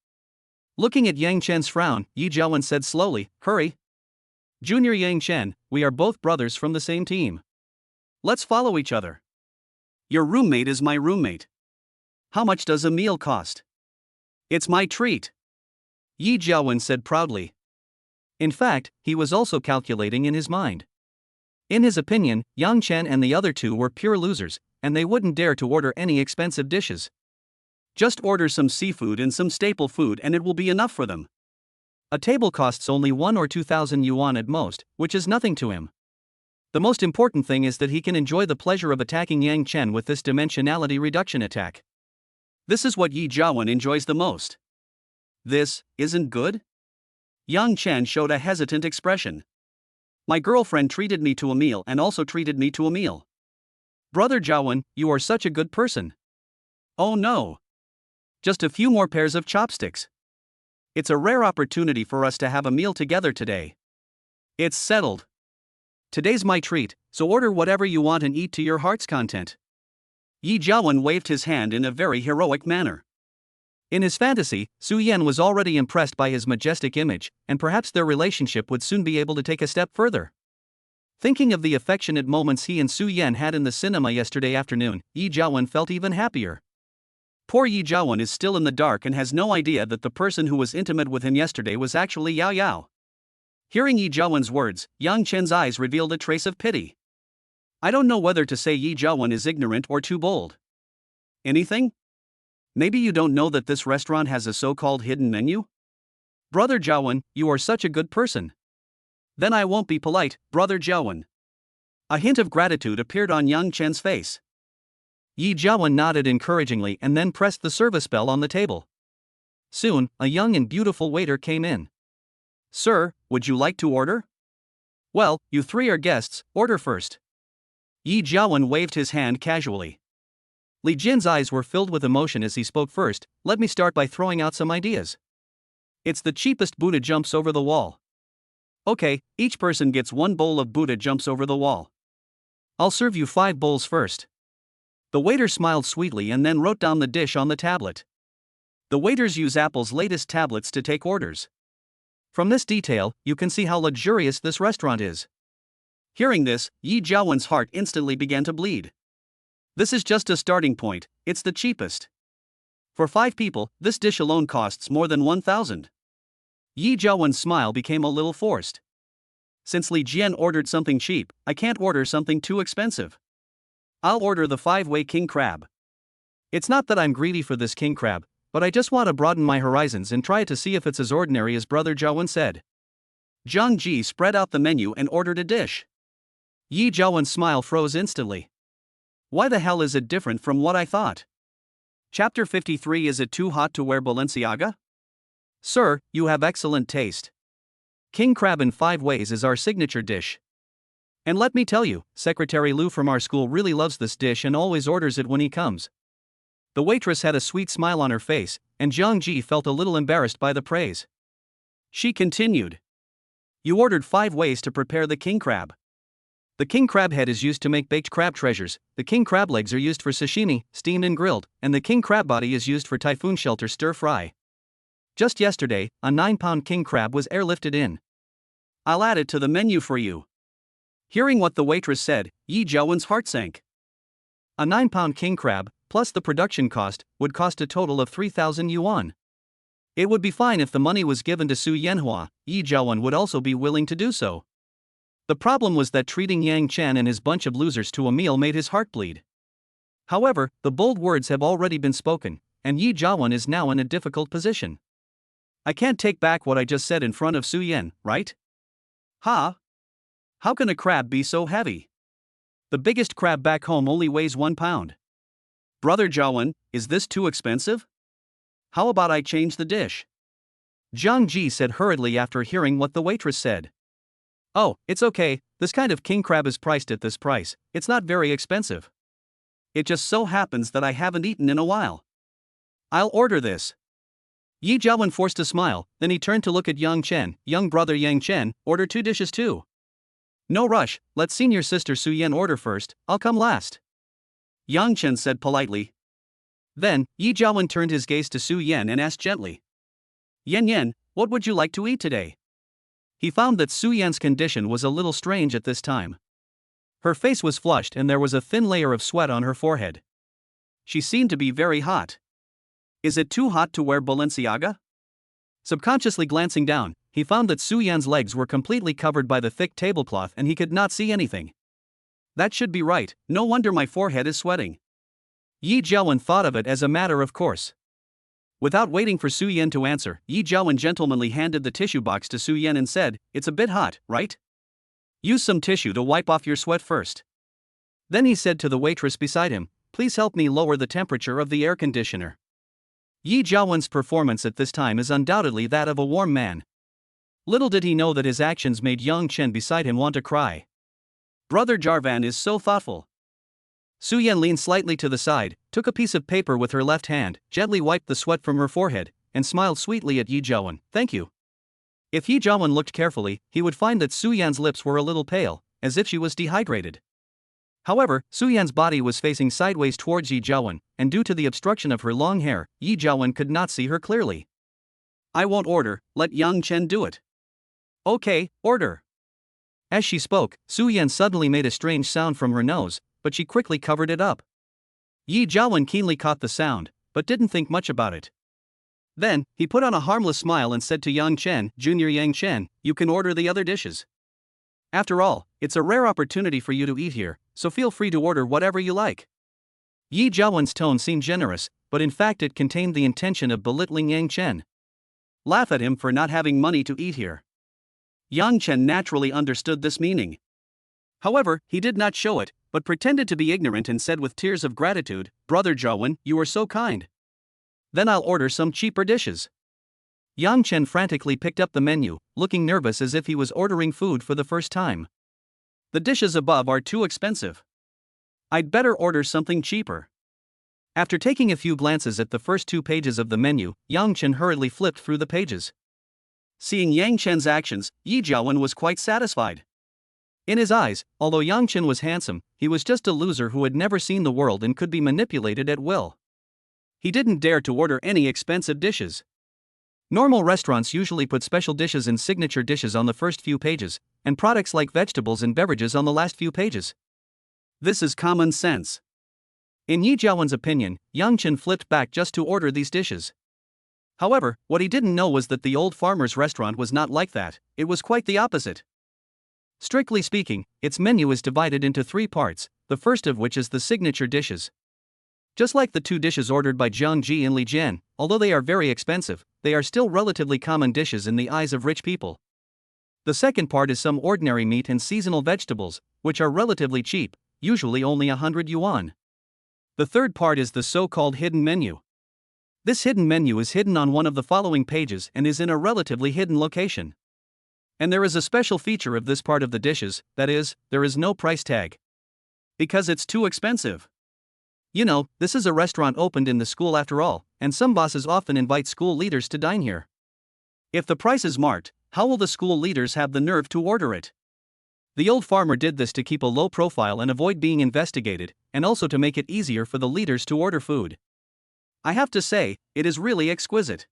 A: Looking at Yang Chen's frown, Yi Jiawen said slowly, "Hurry. Junior Yang Chen, we are both brothers from the same team. Let's follow each other. Your roommate is my roommate. How much does a meal cost? It's my treat," Yi Jiawen said proudly. In fact, he was also calculating in his mind. In his opinion, Yang Chen and the other two were pure losers, and they wouldn't dare to order any expensive dishes. Just order some seafood and some staple food and it will be enough for them. A table costs only 1 or 2,000 yuan at most, which is nothing to him. The most important thing is that he can enjoy the pleasure of attacking Yang Chen with this dimensionality reduction attack. This is what Yi Jiawen enjoys the most. This isn't good? Yang Chen showed a hesitant expression. My girlfriend treated me to a meal and also treated me to a meal. Brother Jiawen, you are such a good person. Oh no. Just a few more pairs of chopsticks. It's a rare opportunity for us to have a meal together today. It's settled. Today's my treat, so order whatever you want and eat to your heart's content. Yi Jiawen waved his hand in a very heroic manner. In his fantasy, Su Yan was already impressed by his majestic image, and perhaps their relationship would soon be able to take a step further. Thinking of the affectionate moments he and Su Yan had in the cinema yesterday afternoon, Yi Jiawen felt even happier. Poor Yi Jiawen is still in the dark and has no idea that the person who was intimate with him yesterday was actually Yao Yao. Hearing Yi Jiawen's words, Yang Chen's eyes revealed a trace of pity. I don't know whether to say Yi Jiawen is ignorant or too bold. Anything? Maybe you don't know that this restaurant has a so-called hidden menu? Brother Jiawen, you are such a good person. Then I won't be polite, Brother Jiawen. A hint of gratitude appeared on Yang Chen's face. Yi Jiawen nodded encouragingly and then pressed the service bell on the table. Soon, a young and beautiful waiter came in. Sir, would you like to order? Well, you three are guests, order first. Yi Jiawen waved his hand casually. Li Jin's eyes were filled with emotion as he spoke first. Let me start by throwing out some ideas. It's the cheapest Buddha jumps over the wall. Okay, each person gets 1 bowl of Buddha jumps over the wall. I'll serve you 5 bowls first. The waiter smiled sweetly and then wrote down the dish on the tablet. The waiters use Apple's latest tablets to take orders. From this detail, you can see how luxurious this restaurant is. Hearing this, Yi Jiawen's heart instantly began to bleed. This is just a starting point, it's the cheapest. For 5 people, this dish alone costs more than 1,000. Yi Jiawen's smile became a little forced. Since Li Jian ordered something cheap, I can't order something too expensive. I'll order the 5-way king crab. It's not that I'm greedy for this king crab, but I just want to broaden my horizons and try to see if it's as ordinary as Brother Jiawen said. Zhang Ji spread out the menu and ordered a dish. Yi Jiawen's smile froze instantly. Why the hell is it different from what I thought? Chapter 53. Is it too hot to wear Balenciaga? Sir, you have excellent taste. King crab in 5 ways is our signature dish. And let me tell you, Secretary Lu from our school really loves this dish and always orders it when he comes. The waitress had a sweet smile on her face, and Zhang Ji felt a little embarrassed by the praise. She continued. You ordered 5 ways to prepare the king crab. The king crab head is used to make baked crab treasures, the king crab legs are used for sashimi, steamed and grilled, and the king crab body is used for typhoon shelter stir fry. Just yesterday, a 9-pound king crab was airlifted in. I'll add it to the menu for you. Hearing what the waitress said, Yi Jiawen's heart sank. A 9-pound king crab, plus the production cost, would cost a total of 3,000 yuan. It would be fine if the money was given to Su Yanhua, Yi Jiawen would also be willing to do so. The problem was that treating Yang Chen and his bunch of losers to a meal made his heart bleed. However, the bold words have already been spoken, and Yi Jiawen is now in a difficult position. I can't take back what I just said in front of Su Yan, right? Ha! How can a crab be so heavy? The biggest crab back home only weighs 1 pound. Brother Jiawen, is this too expensive? How about I change the dish? Zhang Ji said hurriedly after hearing what the waitress said. Oh, it's okay, this kind of king crab is priced at this price, it's not very expensive. It just so happens that I haven't eaten in a while. I'll order this. Yi Jiawen forced a smile, then he turned to look at Yang Chen. Young brother Yang Chen, order 2 dishes too. No rush, let senior sister Su Yan order first, I'll come last. Yang Chen said politely. Then, Yi Jiawen turned his gaze to Su Yan and asked gently. Yan, what would you like to eat today? He found that Su Yan's condition was a little strange at this time. Her face was flushed and there was a thin layer of sweat on her forehead. She seemed to be very hot. Is it too hot to wear Balenciaga? Subconsciously glancing down, he found that Su Yan's legs were completely covered by the thick tablecloth and he could not see anything. That should be right, no wonder my forehead is sweating. Yi Jiawen thought of it as a matter of course. Without waiting for Su Yan to answer, Yi Jiawen gentlemanly handed the tissue box to Su Yan and said, it's a bit hot, right? Use some tissue to wipe off your sweat first. Then he said to the waitress beside him, please help me lower the temperature of the air conditioner. Yi Jiawen's performance at this time is undoubtedly that of a warm man. Little did he know that his actions made Yang Chen beside him want to cry. Brother Jarvan is so thoughtful. Su Yan leaned slightly to the side, took a piece of paper with her left hand, gently wiped the sweat from her forehead, and smiled sweetly at Yi Jiawen. Thank you. If Yi Jiawen looked carefully, he would find that Su Yan's lips were a little pale, as if she was dehydrated. However, Su Yan's body was facing sideways towards Yi Jiawen, and due to the obstruction of her long hair, Yi Jiawen could not see her clearly. I won't order, let Yang Chen do it. Okay, order. As she spoke, Su Yan suddenly made a strange sound from her nose, but she quickly covered it up. Yi Jiawen keenly caught the sound, but didn't think much about it. Then, he put on a harmless smile and said to Yang Chen, Junior Yang Chen, you can order the other dishes. After all, it's a rare opportunity for you to eat here, so feel free to order whatever you like. Yi Jiawen's tone seemed generous, but in fact it contained the intention of belittling Yang Chen. Laugh at him for not having money to eat here. Yang Chen naturally understood this meaning. However, he did not show it, but pretended to be ignorant and said with tears of gratitude, Brother Jiawen, you are so kind. Then I'll order some cheaper dishes. Yang Chen frantically picked up the menu, looking nervous as if he was ordering food for the first time. The dishes above are too expensive. I'd better order something cheaper. After taking a few glances at the first 2 pages of the menu, Yang Chen hurriedly flipped through the pages. Seeing Yang Chen's actions, Yi Jiawen was quite satisfied. In his eyes, although Yang Chen was handsome, he was just a loser who had never seen the world and could be manipulated at will. He didn't dare to order any expensive dishes. Normal restaurants usually put special dishes and signature dishes on the first few pages, and products like vegetables and beverages on the last few pages. This is common sense. In Yi Jiawen's opinion, Yang Chen flipped back just to order these dishes. However, what he didn't know was that the old farmer's restaurant was not like that, it was quite the opposite. Strictly speaking, its menu is divided into 3 parts, the first of which is the signature dishes. Just like the 2 dishes ordered by Zhang Ji and Li Jian, although they are very expensive, they are still relatively common dishes in the eyes of rich people. The second part is some ordinary meat and seasonal vegetables, which are relatively cheap, usually only 100 yuan. The third part is the so-called hidden menu. This hidden menu is hidden on one of the following pages and is in a relatively hidden location. And there is a special feature of this part of the dishes, that is, there is no price tag. Because it's too expensive. You know, this is a restaurant opened in the school after all, and some bosses often invite school leaders to dine here. If the price is marked, how will the school leaders have the nerve to order it? The old farmer did this to keep a low profile and avoid being investigated, and also to make it easier for the leaders to order food. I have to say, it is really exquisite.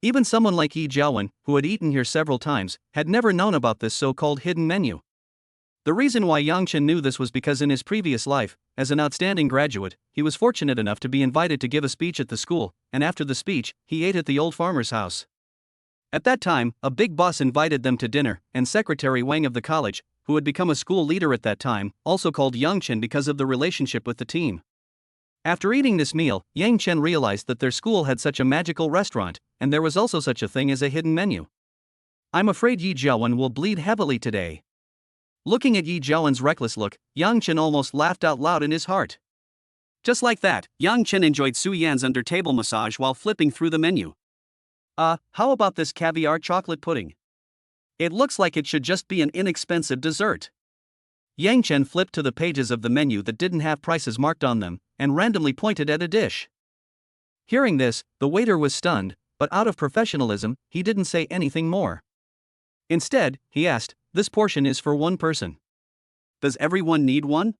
A: Even someone like Yi Jiawen, who had eaten here several times, had never known about this so-called hidden menu. The reason why Yang Chen knew this was because in his previous life, as an outstanding graduate, he was fortunate enough to be invited to give a speech at the school, and after the speech, he ate at the old farmer's house. At that time, a big boss invited them to dinner, and Secretary Wang of the college, who had become a school leader at that time, also called Yang Chen because of the relationship with the team. After eating this meal, Yang Chen realized that their school had such a magical restaurant, and there was also such a thing as a hidden menu. I'm afraid Yi Jiawen will bleed heavily today. Looking at Yi Jiawen's reckless look, Yang Chen almost laughed out loud in his heart. Just like that, Yang Chen enjoyed Su Yan's under-table massage while flipping through the menu. How about this caviar chocolate pudding? It looks like it should just be an inexpensive dessert. Yang Chen flipped to the pages of the menu that didn't have prices marked on them, and randomly pointed at a dish. Hearing this, the waiter was stunned, but out of professionalism, he didn't say anything more. Instead, he asked, "This portion is for one person. Does everyone need one?"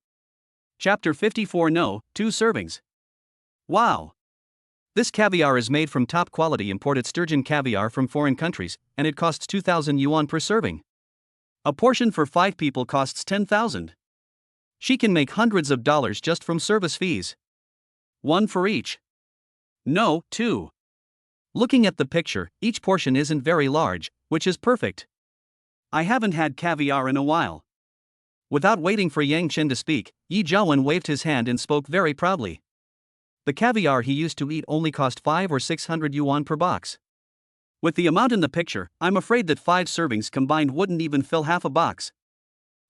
A: Chapter 54. No, 2 servings. Wow! This caviar is made from top-quality imported sturgeon caviar from foreign countries, and it costs 2,000 yuan per serving. A portion for 5 people costs 10,000. She can make hundreds of dollars just from service fees. 1 for each. No, 2. Looking at the picture, each portion isn't very large, which is perfect. I haven't had caviar in a while. Without waiting for Yang Chen to speak, Yi Jiawen waved his hand and spoke very proudly. The caviar he used to eat only cost 500 or 600 yuan per box. With the amount in the picture, I'm afraid that 5 servings combined wouldn't even fill half a box.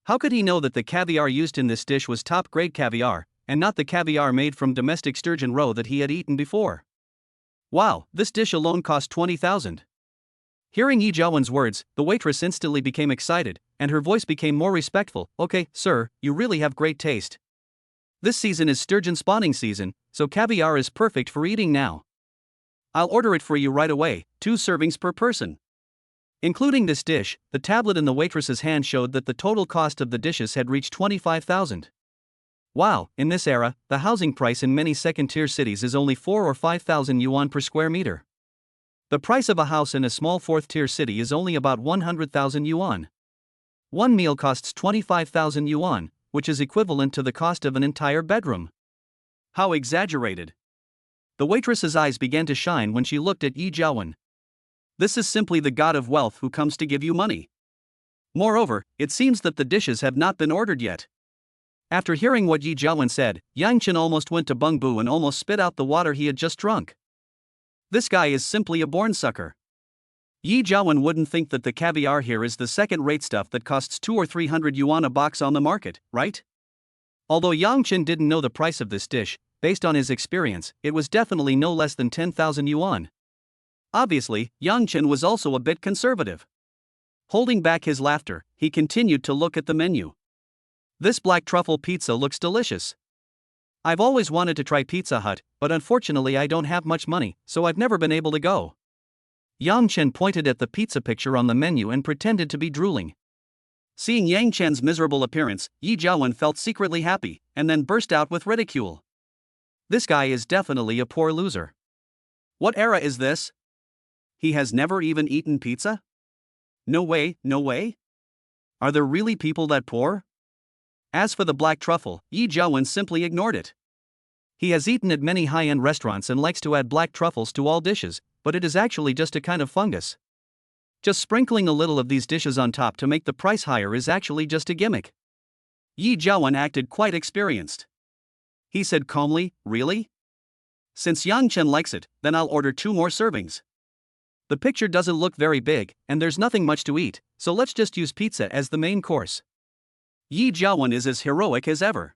A: How could he know that the caviar used in this dish was top-grade caviar, and not the caviar made from domestic sturgeon roe that he had eaten before? Wow, this dish alone cost 20,000. Hearing Yi Jiawen's words, the waitress instantly became excited, and her voice became more respectful. Okay, sir, you really have great taste. This season is sturgeon spawning season, so caviar is perfect for eating now. I'll order it for you right away, 2 servings per person. Including this dish, the tablet in the waitress's hand showed that the total cost of the dishes had reached 25,000. Wow, in this era, the housing price in many second-tier cities is only 4,000 or 5,000 yuan per square meter. The price of a house in a small 4th-tier city is only about 100,000 yuan. One meal costs 25,000 yuan, which is equivalent to the cost of an entire bedroom. How exaggerated. The waitress's eyes began to shine when she looked at Yi Jiawen. This is simply the god of wealth who comes to give you money. Moreover, it seems that the dishes have not been ordered yet. After hearing what Yi Jiawen said, Yang Chen almost went to Bung Bu and almost spit out the water he had just drunk. This guy is simply a born sucker. Yi Jiawen wouldn't think that the caviar here is the second-rate stuff that costs 200 or 300 yuan a box on the market, right? Although Yang Chen didn't know the price of this dish, based on his experience, it was definitely no less than 10,000 yuan. Obviously, Yang Chen was also a bit conservative. Holding back his laughter, he continued to look at the menu. This black truffle pizza looks delicious. I've always wanted to try Pizza Hut, but unfortunately I don't have much money, so I've never been able to go. Yang Chen pointed at the pizza picture on the menu and pretended to be drooling. Seeing Yang Chen's miserable appearance, Yi Jiawen felt secretly happy, and then burst out with ridicule. This guy is definitely a poor loser. What era is this? He has never even eaten pizza? No way, no way? Are there really people that poor? As for the black truffle, Yi Jiawen simply ignored it. He has eaten at many high-end restaurants and likes to add black truffles to all dishes, but it is actually just a kind of fungus. Just sprinkling a little of these dishes on top to make the price higher is actually just a gimmick. Yi Jiawen acted quite experienced. He said calmly, "Really? Since Yang Chen likes it, then I'll order 2 more servings. The picture doesn't look very big, and there's nothing much to eat, so let's just use pizza as the main course." Yi Jiawen is as heroic as ever.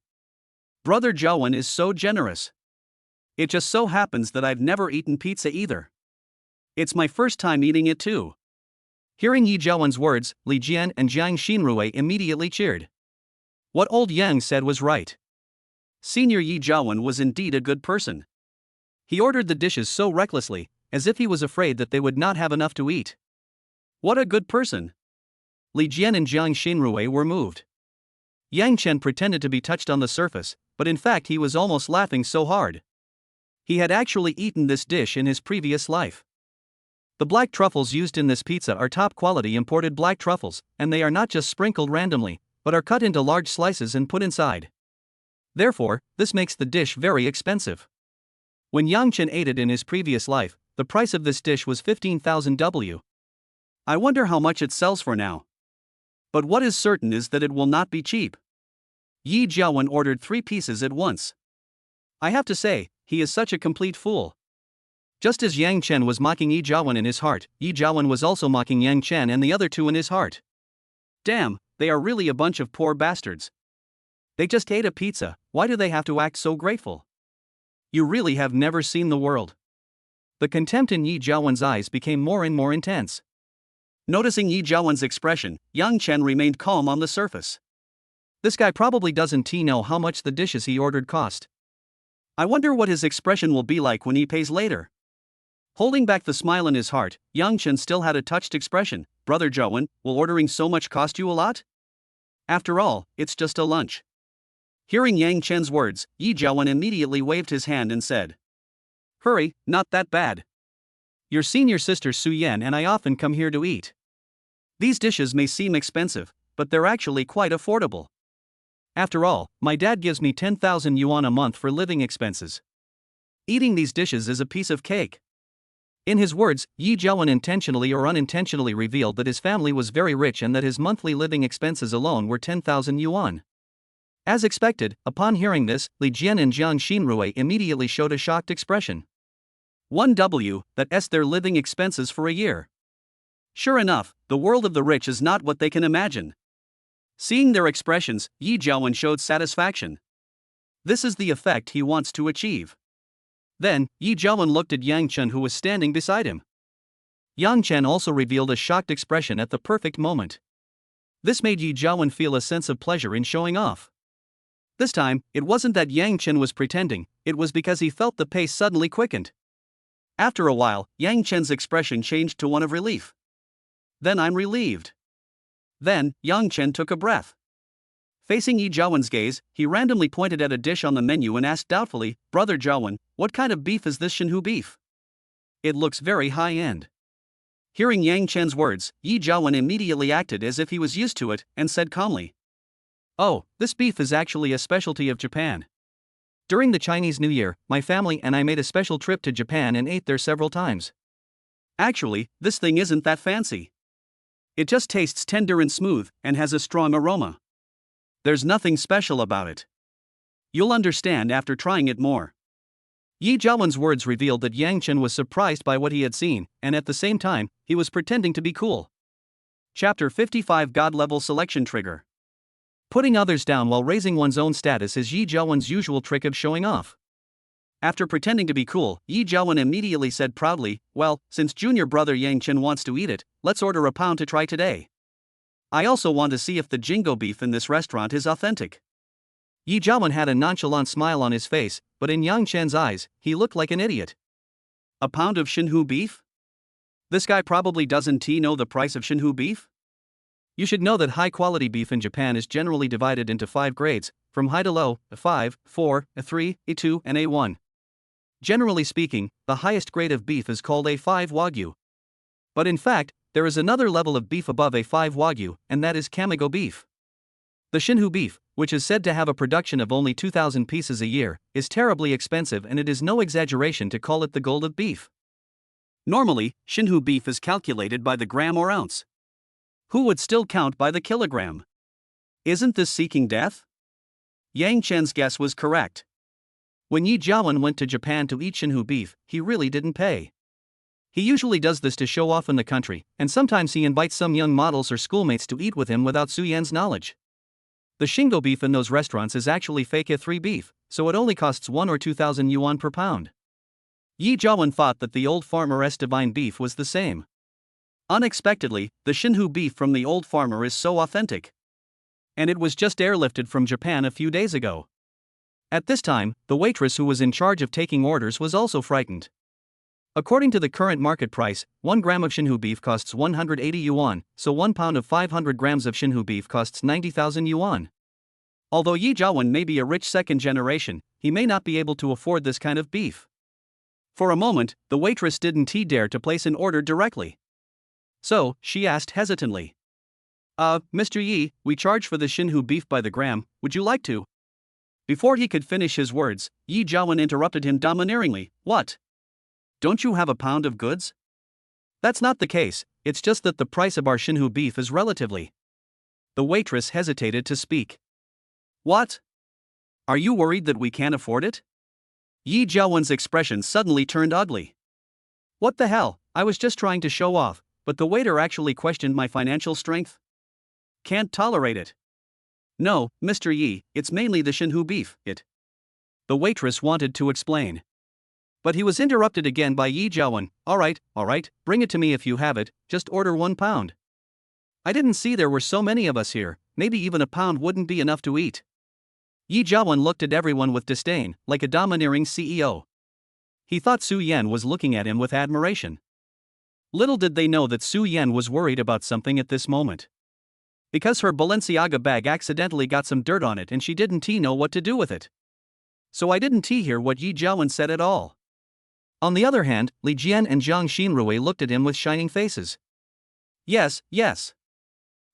A: Brother Jiawen is so generous. It just so happens that I've never eaten pizza either. It's my first time eating it too. Hearing Yi Jiawen's words, Li Jian and Jiang Xinrui immediately cheered. What old Yang said was right. Senior Yi Jiawen was indeed a good person. He ordered the dishes so recklessly, as if he was afraid that they would not have enough to eat. What a good person. Li Jian and Jiang Xinrui were moved. Yang Chen pretended to be touched on the surface, but in fact he was almost laughing so hard. He had actually eaten this dish in his previous life. The black truffles used in this pizza are top quality imported black truffles, and they are not just sprinkled randomly, but are cut into large slices and put inside. Therefore, this makes the dish very expensive. When Yang Chen ate it in his previous life, the price of this dish was 15,000 W. I wonder how much it sells for now. But what is certain is that it will not be cheap. Yi Jiawen ordered 3 pieces at once. I have to say, he is such a complete fool. Just as Yang Chen was mocking Yi Jiawen in his heart, Yi Jiawen was also mocking Yang Chen and the other two in his heart. Damn, they are really a bunch of poor bastards. They just ate a pizza, why do they have to act so grateful? You really have never seen the world. The contempt in Yi Jiawen's eyes became more and more intense. Noticing Yi Jiawen's expression, Yang Chen remained calm on the surface. This guy probably doesn't know how much the dishes he ordered cost. I wonder what his expression will be like when he pays later. Holding back the smile in his heart, Yang Chen still had a touched expression. Brother Jiawen, will ordering so much cost you a lot? After all, it's just a lunch. Hearing Yang Chen's words, Yi Jiawen immediately waved his hand and said, Hurry, not that bad. Your senior sister Su Yan and I often come here to eat. These dishes may seem expensive, but they're actually quite affordable. After all, my dad gives me 10,000 yuan a month for living expenses. Eating these dishes is a piece of cake. In his words, Yi Jiawen intentionally or unintentionally revealed that his family was very rich and that his monthly living expenses alone were 10,000 yuan. As expected, upon hearing this, Li Jian and Jiang Xinrui immediately showed a shocked expression. 1W, that's their living expenses for a year. Sure enough, the world of the rich is not what they can imagine. Seeing their expressions, Yi Jiawen showed satisfaction. This is the effect he wants to achieve. Then, Yi Jiawen looked at Yang Chen who was standing beside him. Yang Chen also revealed a shocked expression at the perfect moment. This made Yi Jiawen feel a sense of pleasure in showing off. This time, it wasn't that Yang Chen was pretending, it was because he felt the pace suddenly quickened. After a while, Yang Chen's expression changed to one of relief. Then I'm relieved. Then, Yang Chen took a breath. Facing Yi Jiawen's gaze, he randomly pointed at a dish on the menu and asked doubtfully, Brother Jiawen, what kind of beef is this Shenhu beef? It looks very high-end. Hearing Yang Chen's words, Yi Jiawen immediately acted as if he was used to it, and said calmly, Oh, this beef is actually a specialty of Japan. During the Chinese New Year, my family and I made a special trip to Japan and ate there several times. Actually, this thing isn't that fancy. It just tastes tender and smooth, and has a strong aroma. There's nothing special about it. You'll understand after trying it more. Yi Jiawen's words revealed that Yang Chen was surprised by what he had seen, and at the same time, he was pretending to be cool. Chapter 55 God-Level Selection Trigger. Putting others down while raising one's own status is Yi Jiawen's usual trick of showing off. After pretending to be cool, Yi Jiawen immediately said proudly, Well, since junior brother Yang Chen wants to eat it, let's order a pound to try today. I also want to see if the Jingo beef in this restaurant is authentic. Yi Jiawen had a nonchalant smile on his face, but in Yang Chen's eyes, he looked like an idiot. A pound of Shenhu beef? This guy probably doesn't know the price of Shenhu beef? You should know that high-quality beef in Japan is generally divided into 5 grades, from high to low, A5, 4, A3, A2, and A1. Generally speaking, the highest grade of beef is called A5 Wagyu. But in fact, there is another level of beef above A5 Wagyu, and that is Kamigo beef. The Shenhu beef, which is said to have a production of only 2,000 pieces a year, is terribly expensive, and it is no exaggeration to call it the gold of beef. Normally, Shenhu beef is calculated by the gram or ounce. Who would still count by the kilogram? Isn't this seeking death? Yang Chen's guess was correct. When Yi Jiawen went to Japan to eat Shenhu beef, he really didn't pay. He usually does this to show off in the country, and sometimes he invites some young models or schoolmates to eat with him without Su Yan's knowledge. The Shingo beef in those restaurants is actually fake A3 beef, so it only costs 1 or 2,000 yuan per pound. Yi Jiawen thought that the old farmer's divine beef was the same. Unexpectedly, the Shenhu beef from the old farmer is so authentic. And it was just airlifted from Japan a few days ago. At this time, the waitress who was in charge of taking orders was also frightened. According to the current market price, 1 gram of Shinhu beef costs 180 yuan, so 1 pound of 500 grams of Shinhu beef costs 90,000 yuan. Although Yi Jiawen may be a rich second generation, he may not be able to afford this kind of beef. For a moment, the waitress didn't dare to place an order directly. So, she asked hesitantly. Mr. Yi, we charge for the Shinhu beef by the gram, would you like to? Before he could finish his words, Yi Jiawen interrupted him domineeringly. What? Don't you have a pound of goods? That's not the case, it's just that the price of our Shinhu beef is relatively. The waitress hesitated to speak. What? Are you worried that we can't afford it? Yi Jiawen's expression suddenly turned ugly. What the hell, I was just trying to show off, but the waiter actually questioned my financial strength? Can't tolerate it. No, Mr. Yi, it's mainly the Shinhu beef, The waitress wanted to explain. But he was interrupted again by Yi Jiawen. All right, bring it to me if you have it, just order 1 pound. I didn't see there were so many of us here, maybe even a pound wouldn't be enough to eat. Yi Jiawen looked at everyone with disdain, like a domineering CEO. He thought Su Yan was looking at him with admiration. Little did they know that Su Yan was worried about something at this moment. Because her Balenciaga bag accidentally got some dirt on it and she didn't know what to do with it. So I didn't hear what Yi Jiawen said at all. On the other hand, Li Jian and Zhang Xinrui looked at him with shining faces. Yes.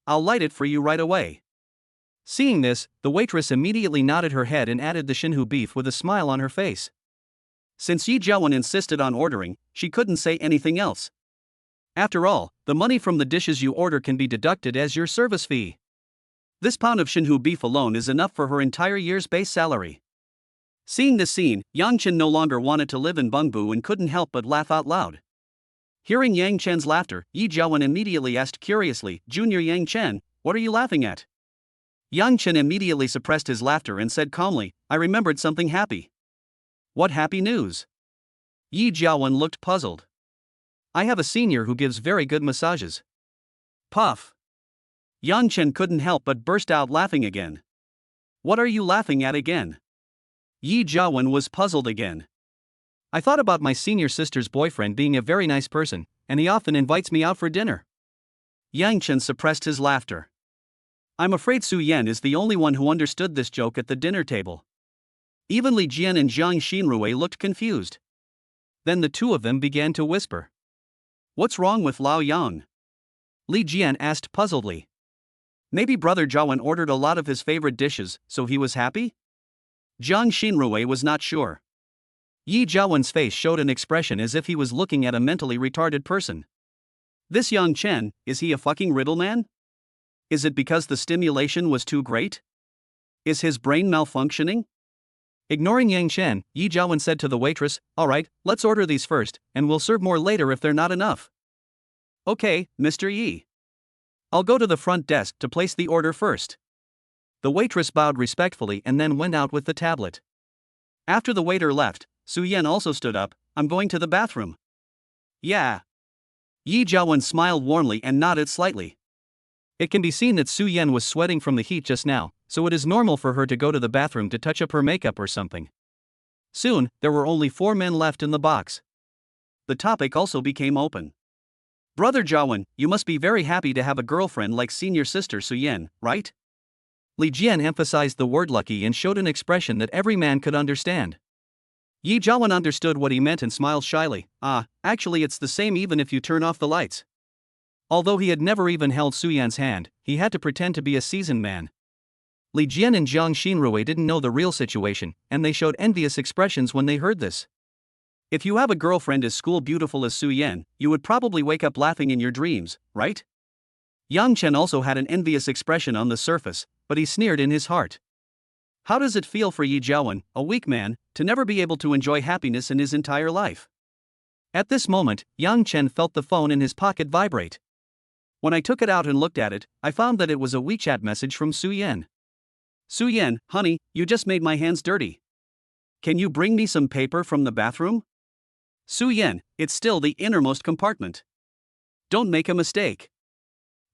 A: I'll light it for you right away. Seeing this, the waitress immediately nodded her head and added the Shinhu beef with a smile on her face. Since Yi Jiawen insisted on ordering, she couldn't say anything else. After all, the money from the dishes you order can be deducted as your service fee. This pound of Shinhu beef alone is enough for her entire year's base salary. Seeing this scene, Yang Chen no longer wanted to live in Bengbu and couldn't help but laugh out loud. Hearing Yang Chen's laughter, Yi Jiawen immediately asked curiously, Junior Yang Chen, what are you laughing at? Yang Chen immediately suppressed his laughter and said calmly, I remembered something happy. What happy news? Yi Jiawen looked puzzled. I have a senior who gives very good massages. Puff. Yang Chen couldn't help but burst out laughing again. What are you laughing at again? Yi Jiawen was puzzled again. I thought about my senior sister's boyfriend being a very nice person, and he often invites me out for dinner. Yang Chen suppressed his laughter. I'm afraid Su Yan is the only one who understood this joke at the dinner table. Even Li Jian and Zhang Xinrui looked confused. Then the two of them began to whisper. What's wrong with Lao Yang? Li Jian asked puzzledly. Maybe Brother Jiawen ordered a lot of his favorite dishes, so he was happy? Zhang Xinrui was not sure. Yi Jiawen's face showed an expression as if he was looking at a mentally retarded person. This Yang Chen, is he a fucking riddle man? Is it because the stimulation was too great? Is his brain malfunctioning? Ignoring Yang Chen, Yi Jiawen said to the waitress, Alright, let's order these first, and we'll serve more later if they're not enough. Okay, Mr. Yi. I'll go to the front desk to place the order first. The waitress bowed respectfully and then went out with the tablet. After the waiter left, Su Yan also stood up. I'm going to the bathroom. Yeah. Yi Jiawen smiled warmly and nodded slightly. It can be seen that Su Yan was sweating from the heat just now, so it is normal for her to go to the bathroom to touch up her makeup or something. Soon, there were only 4 men left in the box. The topic also became open. Brother Jiawen, you must be very happy to have a girlfriend like senior sister Su Yan, right? Li Jian emphasized the word lucky and showed an expression that every man could understand. Yi Jiawen understood what he meant and smiled shyly. Actually it's the same even if you turn off the lights. Although he had never even held Su Yan's hand, he had to pretend to be a seasoned man. Li Jian and Zhang Xinrui didn't know the real situation, and they showed envious expressions when they heard this. If you have a girlfriend as school beautiful as Su Yan, you would probably wake up laughing in your dreams, right? Yang Chen also had an envious expression on the surface, but he sneered in his heart. How does it feel for Yi Jiawen, a weak man, to never be able to enjoy happiness in his entire life? At this moment, Yang Chen felt the phone in his pocket vibrate. When I took it out and looked at it, I found that it was a WeChat message from Su Yan. Su Yan, honey, you just made my hands dirty. Can you bring me some paper from the bathroom? Su Yan, it's still the innermost compartment. Don't make a mistake.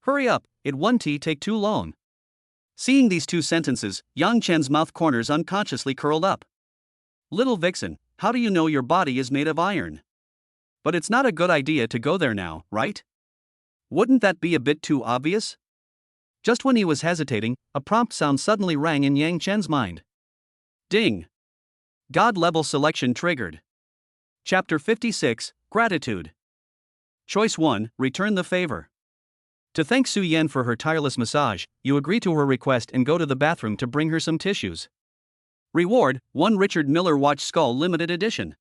A: Hurry up, it won't take too long. Seeing these two sentences, Yang Chen's mouth corners unconsciously curled up. Little vixen, how do you know your body is made of iron? But it's not a good idea to go there now, right? Wouldn't that be a bit too obvious? Just when he was hesitating, a prompt sound suddenly rang in Yang Chen's mind. Ding! God level selection triggered. Chapter 56, Gratitude. Choice 1, Return the favor. To thank Su Yan for her tireless massage, you agree to her request and go to the bathroom to bring her some tissues. Reward, 1 Richard Miller Watch Skull Limited Edition.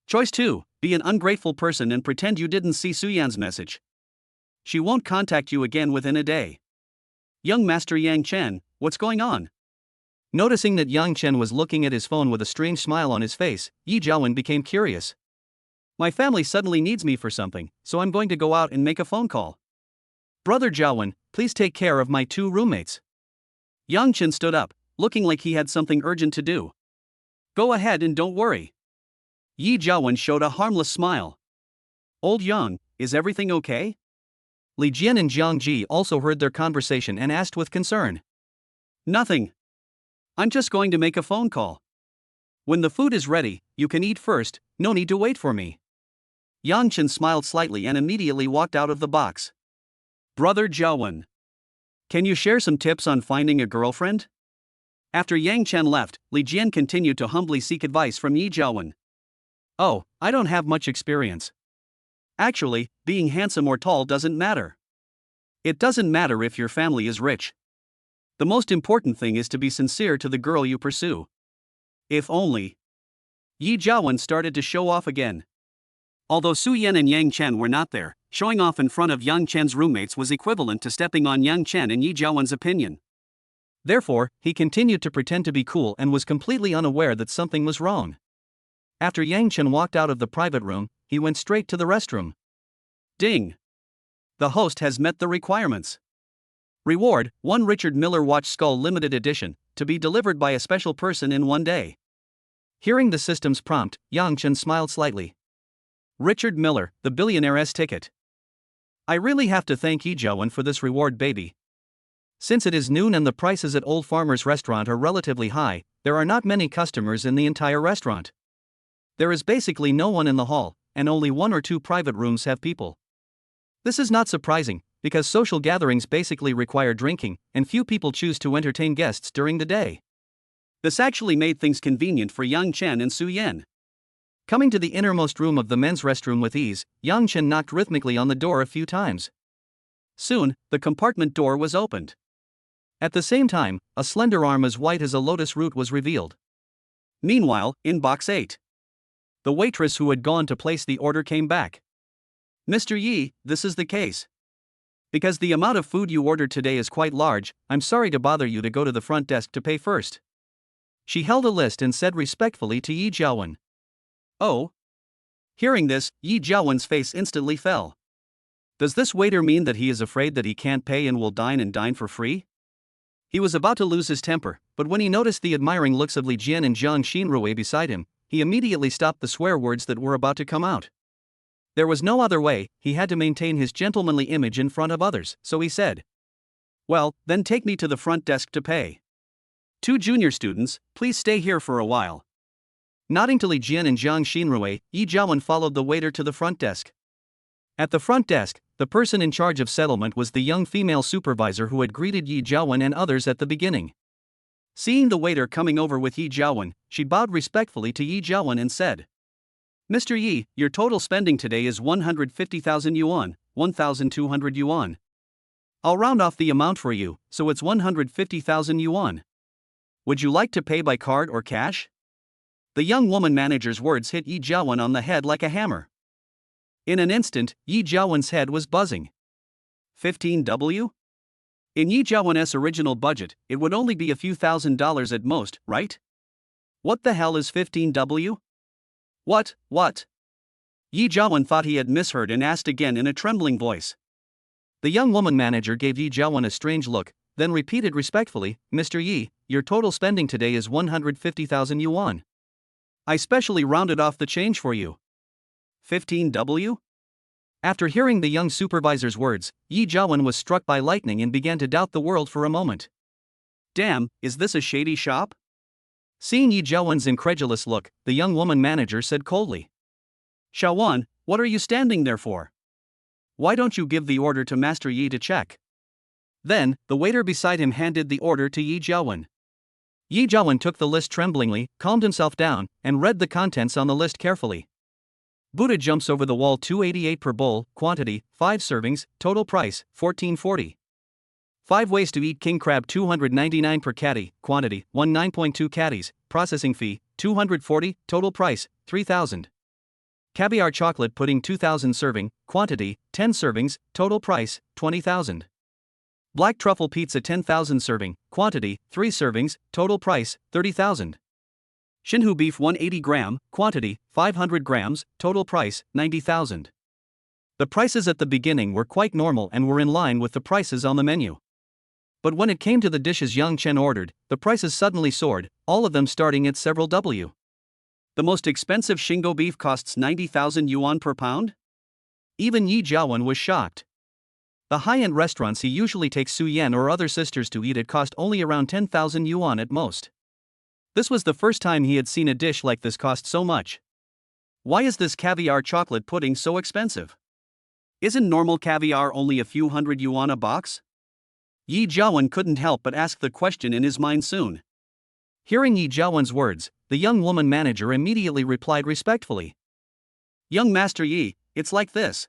A: Choice 2, Be an ungrateful person and pretend you didn't see Su Yan's message. She won't contact you again within a day. Young Master Yang Chen, what's going on? Noticing that Yang Chen was looking at his phone with a strange smile on his face, Yi Jiawen became curious. My family suddenly needs me for something, so I'm going to go out and make a phone call. Brother Jiawen, please take care of my 2 roommates. Yang Chen stood up, looking like he had something urgent to do. Go ahead and don't worry. Yi Jiawen showed a harmless smile. Old Yang, is everything okay? Li Jian and Jiang Ji also heard their conversation and asked with concern. Nothing. I'm just going to make a phone call. When the food is ready, you can eat first, no need to wait for me. Yang Chen smiled slightly and immediately walked out of the box. Brother Jiawen, can you share some tips on finding a girlfriend? After Yang Chen left, Li Jian continued to humbly seek advice from Yi Jiawen. Oh, I don't have much experience. Actually, being handsome or tall doesn't matter. It doesn't matter if your family is rich. The most important thing is to be sincere to the girl you pursue. If only. Yi Jiawen started to show off again. Although Su Yan and Yang Chen were not there, showing off in front of Yang Chen's roommates was equivalent to stepping on Yang Chen in Yi Jiawen's opinion. Therefore, he continued to pretend to be cool and was completely unaware that something was wrong. After Yang Chen walked out of the private room, he went straight to the restroom. Ding! The host has met the requirements. Reward, 1 Richard Miller Watch Skull Limited Edition, to be delivered by a special person in 1 day. Hearing the system's prompt, Yang Chen smiled slightly. Richard Miller, the billionaire's ticket. I really have to thank Yi Jiawen for this reward, baby. Since it is noon and the prices at Old Farmer's restaurant are relatively high, there are not many customers in the entire restaurant. There is basically no one in the hall, and only 1 or 2 private rooms have people. This is not surprising, because social gatherings basically require drinking, and few people choose to entertain guests during the day. This actually made things convenient for Yang Chen and Su Yan. Coming to the innermost room of the men's restroom with ease, Yang Chen knocked rhythmically on the door a few times. Soon, the compartment door was opened. At the same time, a slender arm as white as a lotus root was revealed. Meanwhile, in box 8, the waitress who had gone to place the order came back. Mr. Yi, this is the case. Because the amount of food you ordered today is quite large, I'm sorry to bother you to go to the front desk to pay first. She held a list and said respectfully to Yi Jiawen. Oh? Hearing this, Yi Jiawen's face instantly fell. Does this waiter mean that he is afraid that he can't pay and will dine for free? He was about to lose his temper, but when he noticed the admiring looks of Li Jian and Zhang Xinrui beside him, he immediately stopped the swear words that were about to come out. There was no other way, he had to maintain his gentlemanly image in front of others, so he said. Well, then take me to the front desk to pay. 2 junior students, please stay here for a while. Nodding to Li Jian and Zhang Xinrui, Yi Jiawen followed the waiter to the front desk. At the front desk, the person in charge of settlement was the young female supervisor who had greeted Yi Jiawen and others at the beginning. Seeing the waiter coming over with Yi Jiawen, she bowed respectfully to Yi Jiawen and said, Mr. Yi, your total spending today is 150,000 yuan, 1,200 yuan. I'll round off the amount for you, so it's 150,000 yuan. Would you like to pay by card or cash? The young woman manager's words hit Yi Jiawen on the head like a hammer. In an instant, Yi Jiawen's head was buzzing. 15W? In Yi Jiawen's original budget, it would only be a few $1,000s at most, right? What the hell is 15W? What? Yi Jiawen thought he had misheard and asked again in a trembling voice. The young woman manager gave Yi Jiawen a strange look, then repeated respectfully, Mr. Yi, your total spending today is 150,000 yuan. I specially rounded off the change for you. 15W? After hearing the young supervisor's words, Yi Jiawen was struck by lightning and began to doubt the world for a moment. Damn, is this a shady shop? Seeing Yi Jiawen's incredulous look, the young woman manager said coldly. Xiaowan, What are you standing there for? Why don't you give the order to Master Yi to check? Then, the waiter beside him handed the order to Yi Jiawen. Yi Jiawen took the list tremblingly, calmed himself down, and read the contents on the list carefully. Buddha jumps over the wall, 288 per bowl, quantity, 5 servings, total price, 1440. 5 ways to eat king crab, 299 per caddy, quantity, 19.2 caddies, processing fee, 240, total price, 3000. Caviar chocolate pudding, 2000 serving, quantity, 10 servings, total price, 20,000. Black truffle pizza, 10,000 serving, quantity, 3 servings, total price, 30,000. Shinhu beef, 180 gram, quantity, 500 grams, total price, 90,000. The prices at the beginning were quite normal and were in line with the prices on the menu. But when it came to the dishes Yang Chen ordered, the prices suddenly soared, all of them starting at several W. The most expensive Shingo beef costs 90,000 yuan per pound? Even Yi Jiawen was shocked. The high-end restaurants he usually takes Su Yan or other sisters to eat at cost only around 10,000 yuan at most. This was the first time he had seen a dish like this cost so much. Why is this caviar chocolate pudding so expensive? Isn't normal caviar only a few hundred yuan a box? Yi Jiawen couldn't help but ask the question in his mind soon. Hearing Yi Jiawen's words, the young woman manager immediately replied respectfully. Young Master Yi, it's like this.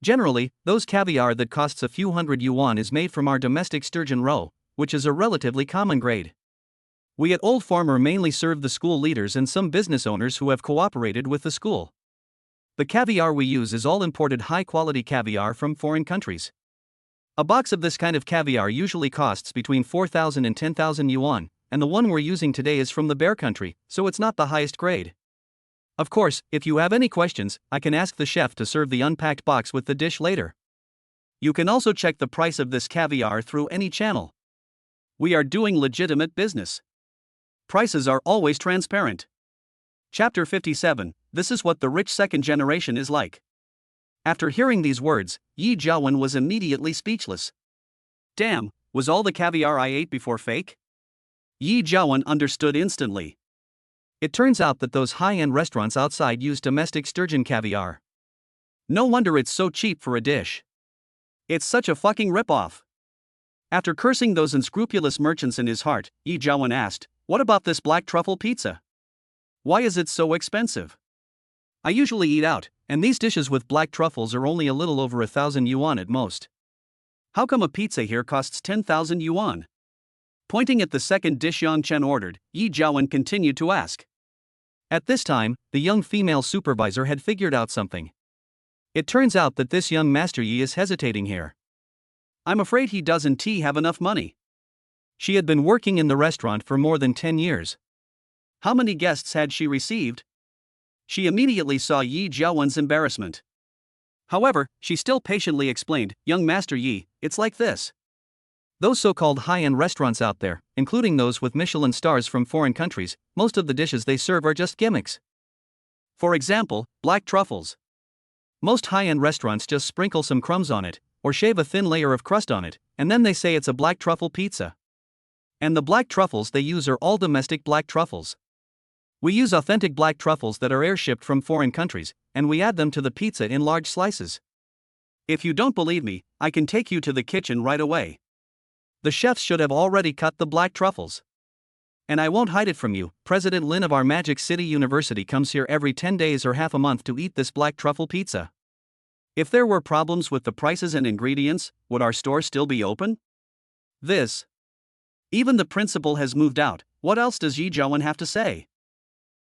A: Generally, those caviar that costs a few hundred yuan is made from our domestic sturgeon roe, which is a relatively common grade. We at Old Farmer mainly serve the school leaders and some business owners who have cooperated with the school. The caviar we use is all imported high-quality caviar from foreign countries. A box of this kind of caviar usually costs between 4,000 and 10,000 yuan, and the one we're using today is from the Bear Country, so it's not the highest grade. Of course, if you have any questions, I can ask the chef to serve the unpacked box with the dish later. You can also check the price of this caviar through any channel. We are doing legitimate business. Prices are always transparent. Chapter 57, This is what the rich second generation is like. After hearing these words, Yi Jiawen was immediately speechless. Damn, was all the caviar I ate before fake? Yi Jiawen understood instantly. It turns out that those high-end restaurants outside use domestic sturgeon caviar. No wonder it's so cheap for a dish. It's such a fucking ripoff. After cursing those unscrupulous merchants in his heart, Yi Jiawen asked, what about this black truffle pizza? Why is it so expensive? I usually eat out, and these dishes with black truffles are only a little over 1,000 yuan at most. How come a pizza here costs 10,000 yuan? Pointing at the second dish Yang Chen ordered, Yi Jiawen continued to ask. At this time, the young female supervisor had figured out something. It turns out that this young Master Yi is hesitating here. I'm afraid he doesn't have enough money. She had been working in the restaurant for more than 10 years. How many guests had she received? She immediately saw Yi Jiawen's embarrassment. However, she still patiently explained, Young Master Yi, it's like this. Those so-called high-end restaurants out there, including those with Michelin stars from foreign countries, most of the dishes they serve are just gimmicks. For example, black truffles. Most high-end restaurants just sprinkle some crumbs on it, or shave a thin layer of crust on it, and then they say it's a black truffle pizza. And the black truffles they use are all domestic black truffles. We use authentic black truffles that are air-shipped from foreign countries, and we add them to the pizza in large slices. If you don't believe me, I can take you to the kitchen right away. The chefs should have already cut the black truffles. And I won't hide it from you, President Lin of our Magic City University comes here every 10 days or half a month to eat this black truffle pizza. If there were problems with the prices and ingredients, would our store still be open? Even the principal has moved out, what else does Yi Jiawen have to say?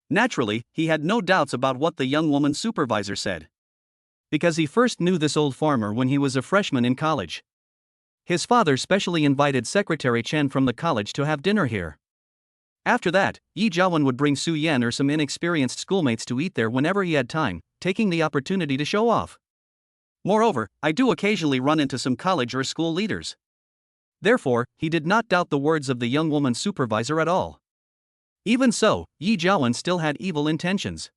A: Naturally, he had no doubts about what the young woman's supervisor said. Because he first knew this old farmer when he was a freshman in college. His father specially invited Secretary Chen from the college to have dinner here. After that, Yi Jiawen would bring Su Yan or some inexperienced schoolmates to eat there whenever he had time, taking the opportunity to show off. Moreover, I do occasionally run into some college or school leaders. Therefore, he did not doubt the words of the young woman's supervisor at all. Even so, Yi Jiawen still had evil intentions.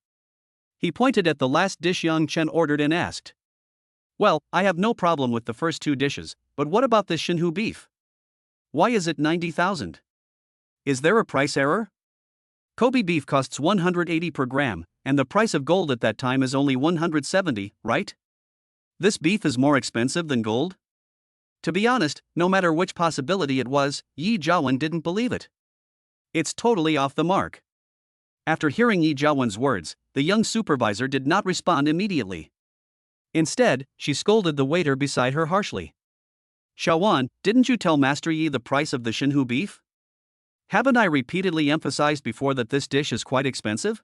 A: He pointed at the last dish Yang Chen ordered and asked. Well, I have no problem with the first 2 dishes, but what about this Shinhu beef? Why is it 90,000? Is there a price error? Kobe beef costs 180 per gram, and the price of gold at that time is only 170, right? This beef is more expensive than gold? To be honest, no matter which possibility it was, Yi Jiawen didn't believe it. It's totally off the mark. After hearing Yi Jiawen's words, the young supervisor did not respond immediately. Instead, she scolded the waiter beside her harshly. "Xiaowan, didn't you tell Master Yi the price of the Shinhu beef? Haven't I repeatedly emphasized before that this dish is quite expensive?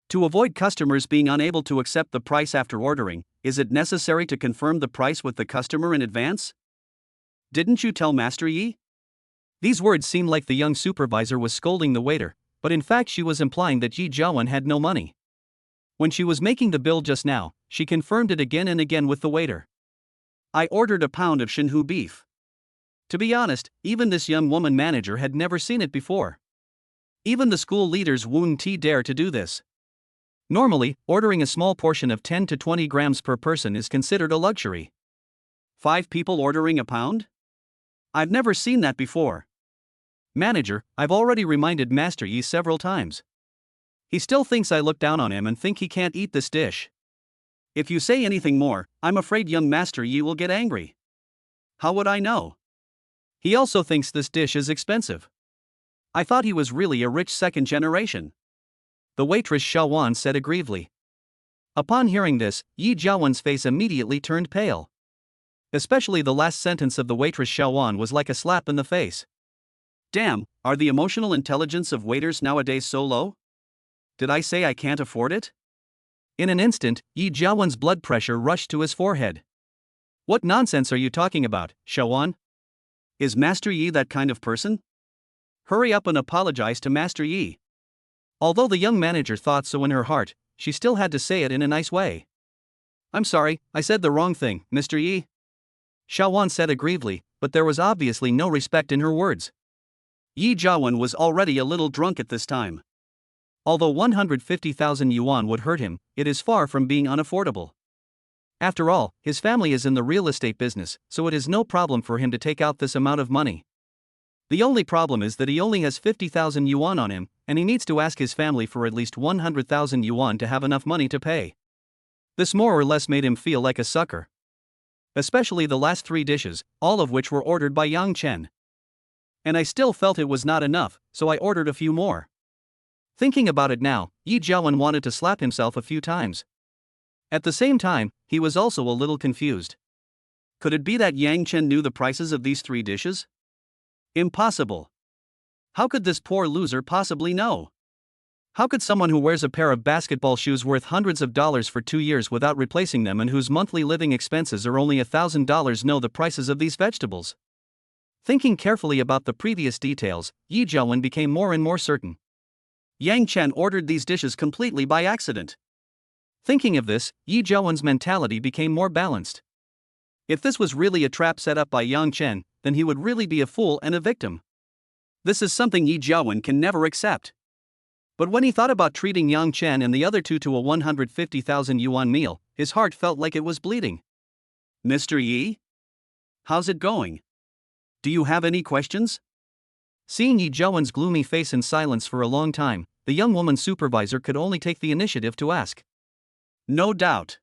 A: To avoid customers being unable to accept the price after ordering, is it necessary to confirm the price with the customer in advance? Didn't you tell Master Yi?" These words seemed like the young supervisor was scolding the waiter, but in fact she was implying that Yi Jiawen had no money. When she was making the bill just now, she confirmed it again and again with the waiter. "I ordered a pound of Shinhu beef." To be honest, even this young woman manager had never seen it before. Even the school leaders wouldn't dare to do this. Normally, ordering a small portion of 10 to 20 grams per person is considered a luxury. 5 people ordering a pound? I've never seen that before. Manager, I've already reminded Master Yi several times. He still thinks I look down on him and think he can't eat this dish. If you say anything more, I'm afraid young Master Yi will get angry. How would I know? He also thinks this dish is expensive. I thought he was really a rich second generation. The waitress Xiaowan said aggrievedly. Upon hearing this, Yi Jiawen's face immediately turned pale. Especially the last sentence of the waitress Xiaowan was like a slap in the face. Damn, are the emotional intelligence of waiters nowadays so low? Did I say I can't afford it? In an instant, Yi Jiawen's blood pressure rushed to his forehead. What nonsense are you talking about, Xiaowan? Is Master Yi that kind of person? Hurry up and apologize to Master Yi. Although the young manager thought so in her heart, she still had to say it in a nice way. I'm sorry, I said the wrong thing, Mr. Yi. Xiaowan said aggrievedly, but there was obviously no respect in her words. Yi Jiawen was already a little drunk at this time. Although 150,000 yuan would hurt him, it is far from being unaffordable. After all, his family is in the real estate business, so it is no problem for him to take out this amount of money. The only problem is that he only has 50,000 yuan on him, and he needs to ask his family for at least 100,000 yuan to have enough money to pay. This more or less made him feel like a sucker. Especially the last 3 dishes, all of which were ordered by Yang Chen. And I still felt it was not enough, so I ordered a few more. Thinking about it now, Yi Jiawen wanted to slap himself a few times. At the same time, he was also a little confused. Could it be that Yang Chen knew the prices of these 3 dishes? Impossible. How could this poor loser possibly know? How could someone who wears a pair of basketball shoes worth hundreds of dollars for 2 years without replacing them and whose monthly living expenses are only $1,000 know the prices of these vegetables? Thinking carefully about the previous details, Yi Jiawen became more and more certain. Yang Chen ordered these dishes completely by accident. Thinking of this, Yi Jiawen's mentality became more balanced. If this was really a trap set up by Yang Chen, then he would really be a fool and a victim. This is something Yi Jiawen can never accept. But when he thought about treating Yang Chen and the other 2 to a 150,000 yuan meal, his heart felt like it was bleeding. Mr. Yi? How's it going? Do you have any questions? Seeing Yi Jiawen's gloomy face in silence for a long time, the young woman supervisor could only take the initiative to ask. No doubt.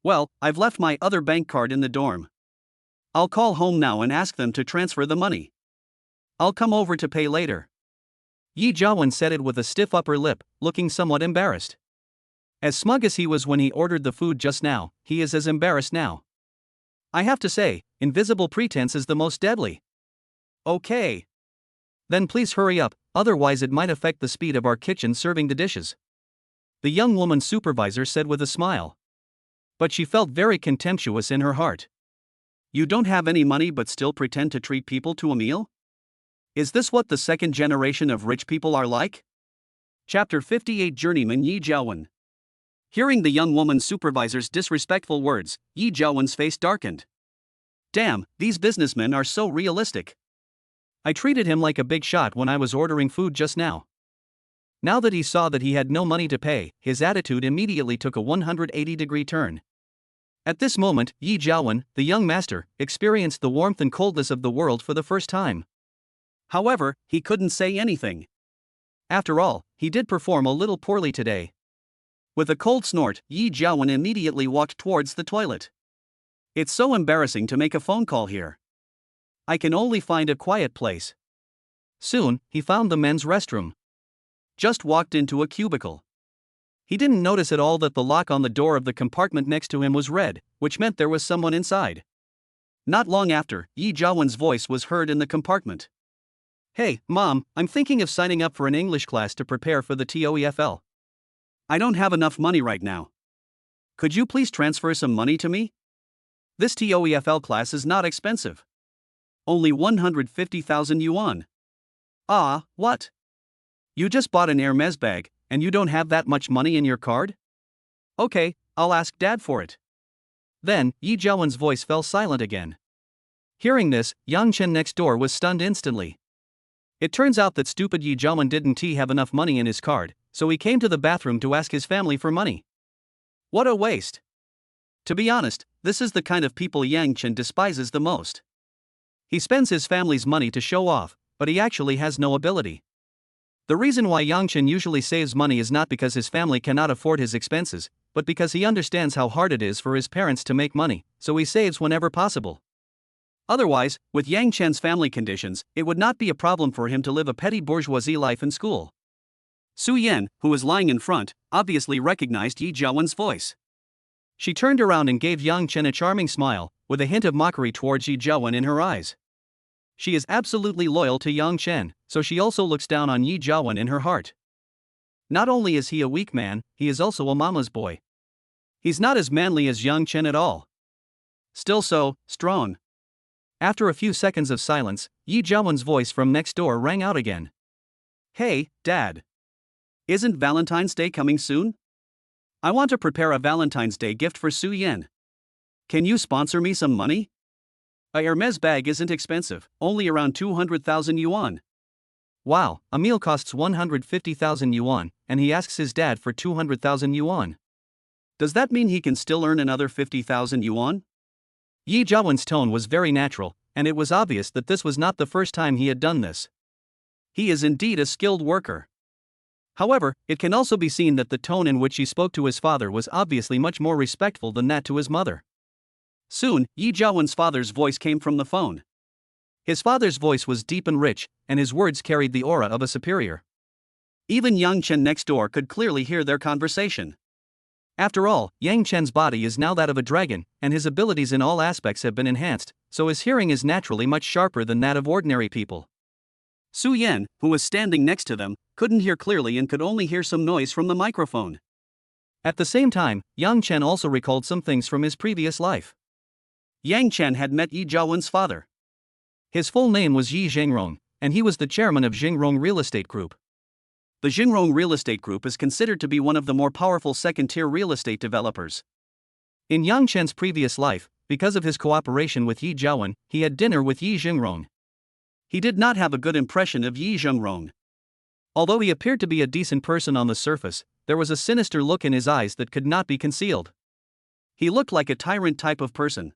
A: Well, I've left my other bank card in the dorm. I'll call home now and ask them to transfer the money. I'll come over to pay later. Yi Jiawen said it with a stiff upper lip, looking somewhat embarrassed. As smug as he was when he ordered the food just now, he is as embarrassed now. I have to say, invisible pretense is the most deadly. Okay. Then please hurry up, otherwise it might affect the speed of our kitchen serving the dishes. The young woman supervisor said with a smile. But she felt very contemptuous in her heart. You don't have any money but still pretend to treat people to a meal? Is this what the second generation of rich people are like? Chapter 58 Journeyman Yi Jiawen. Hearing the young woman's supervisor's disrespectful words, Yi Jiawen's face darkened. Damn, these businessmen are so realistic. I treated him like a big shot when I was ordering food just now. Now that he saw that he had no money to pay, his attitude immediately took a 180-degree turn. At this moment, Yi Jiawen, the young master, experienced the warmth and coldness of the world for the first time. However, he couldn't say anything. After all, he did perform a little poorly today. With a cold snort, Yi Jiawen immediately walked towards the toilet. It's so embarrassing to make a phone call here. I can only find a quiet place. Soon, he found the men's restroom. Just walked into a cubicle. He didn't notice at all that the lock on the door of the compartment next to him was red, which meant there was someone inside. Not long after, Yi Jiawen's voice was heard in the compartment. Hey, Mom, I'm thinking of signing up for an English class to prepare for the TOEFL. I don't have enough money right now. Could you please transfer some money to me? This TOEFL class is not expensive. Only 150,000 yuan. Ah, what? You just bought an Hermes bag, and you don't have that much money in your card? Okay, I'll ask Dad for it. Then, Yi Jiawen's voice fell silent again. Hearing this, Yang Chen next door was stunned instantly. It turns out that stupid Yi Jiawen didn't have enough money in his card, so he came to the bathroom to ask his family for money. What a waste! To be honest, this is the kind of people Yang Chen despises the most. He spends his family's money to show off, but he actually has no ability. The reason why Yang Chen usually saves money is not because his family cannot afford his expenses, but because he understands how hard it is for his parents to make money, so he saves whenever possible. Otherwise, with Yang Chen's family conditions, it would not be a problem for him to live a petty bourgeoisie life in school. Su Yan, who was lying in front, obviously recognized Yi Jiawen's voice. She turned around and gave Yang Chen a charming smile, with a hint of mockery towards Yi Jiawen in her eyes. She is absolutely loyal to Yang Chen, so she also looks down on Yi Jiawen in her heart. Not only is he a weak man, he is also a mama's boy. He's not as manly as Yang Chen at all. Still so strong. After a few seconds of silence, Yi Jiawen's voice from next door rang out again. Hey, Dad. Isn't Valentine's Day coming soon? I want to prepare a Valentine's Day gift for Su Yan. Can you sponsor me some money? A Hermes bag isn't expensive, only around 200,000 yuan. Wow, a meal costs 150,000 yuan, and he asks his dad for 200,000 yuan. Does that mean he can still earn another 50,000 yuan? Yi Jiawen's tone was very natural, and it was obvious that this was not the first time he had done this. He is indeed a skilled worker. However, it can also be seen that the tone in which he spoke to his father was obviously much more respectful than that to his mother. Soon, Yi Jiawen's father's voice came from the phone. His father's voice was deep and rich, and his words carried the aura of a superior. Even Yang Chen next door could clearly hear their conversation. After all, Yang Chen's body is now that of a dragon, and his abilities in all aspects have been enhanced, so his hearing is naturally much sharper than that of ordinary people. Su Yan, who was standing next to them, couldn't hear clearly and could only hear some noise from the microphone. At the same time, Yang Chen also recalled some things from his previous life. Yang Chen had met Yi Jiawen's father. His full name was Yi Jingrong, and he was the chairman of Jingrong Real Estate Group. The Jingrong Real Estate Group is considered to be one of the more powerful second-tier real estate developers. In Yang Chen's previous life, because of his cooperation with Yi Jiawen, he had dinner with Yi Jingrong. He did not have a good impression of Yi Jingrong. Although he appeared to be a decent person on the surface, there was a sinister look in his eyes that could not be concealed. He looked like a tyrant type of person.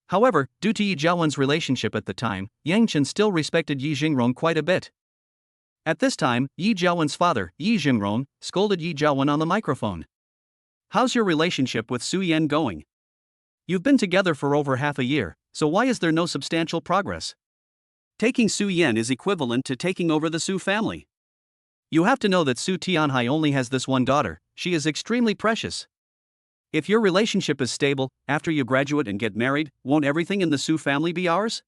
A: However, due to Yi Jiawen's relationship at the time, Yang Chen still respected Yi Jingrong quite a bit. At this time, Yi Jiawen's father, Yi Jingrong, scolded Yi Jiawen on the microphone. How's your relationship with Su Yan going? You've been together for over half a year, so why is there no substantial progress? Taking Su Yan is equivalent to taking over the Su family. You have to know that Su Tianhai only has this one daughter. She is extremely precious. If your relationship is stable, after you graduate and get married, won't everything in the Su family be ours?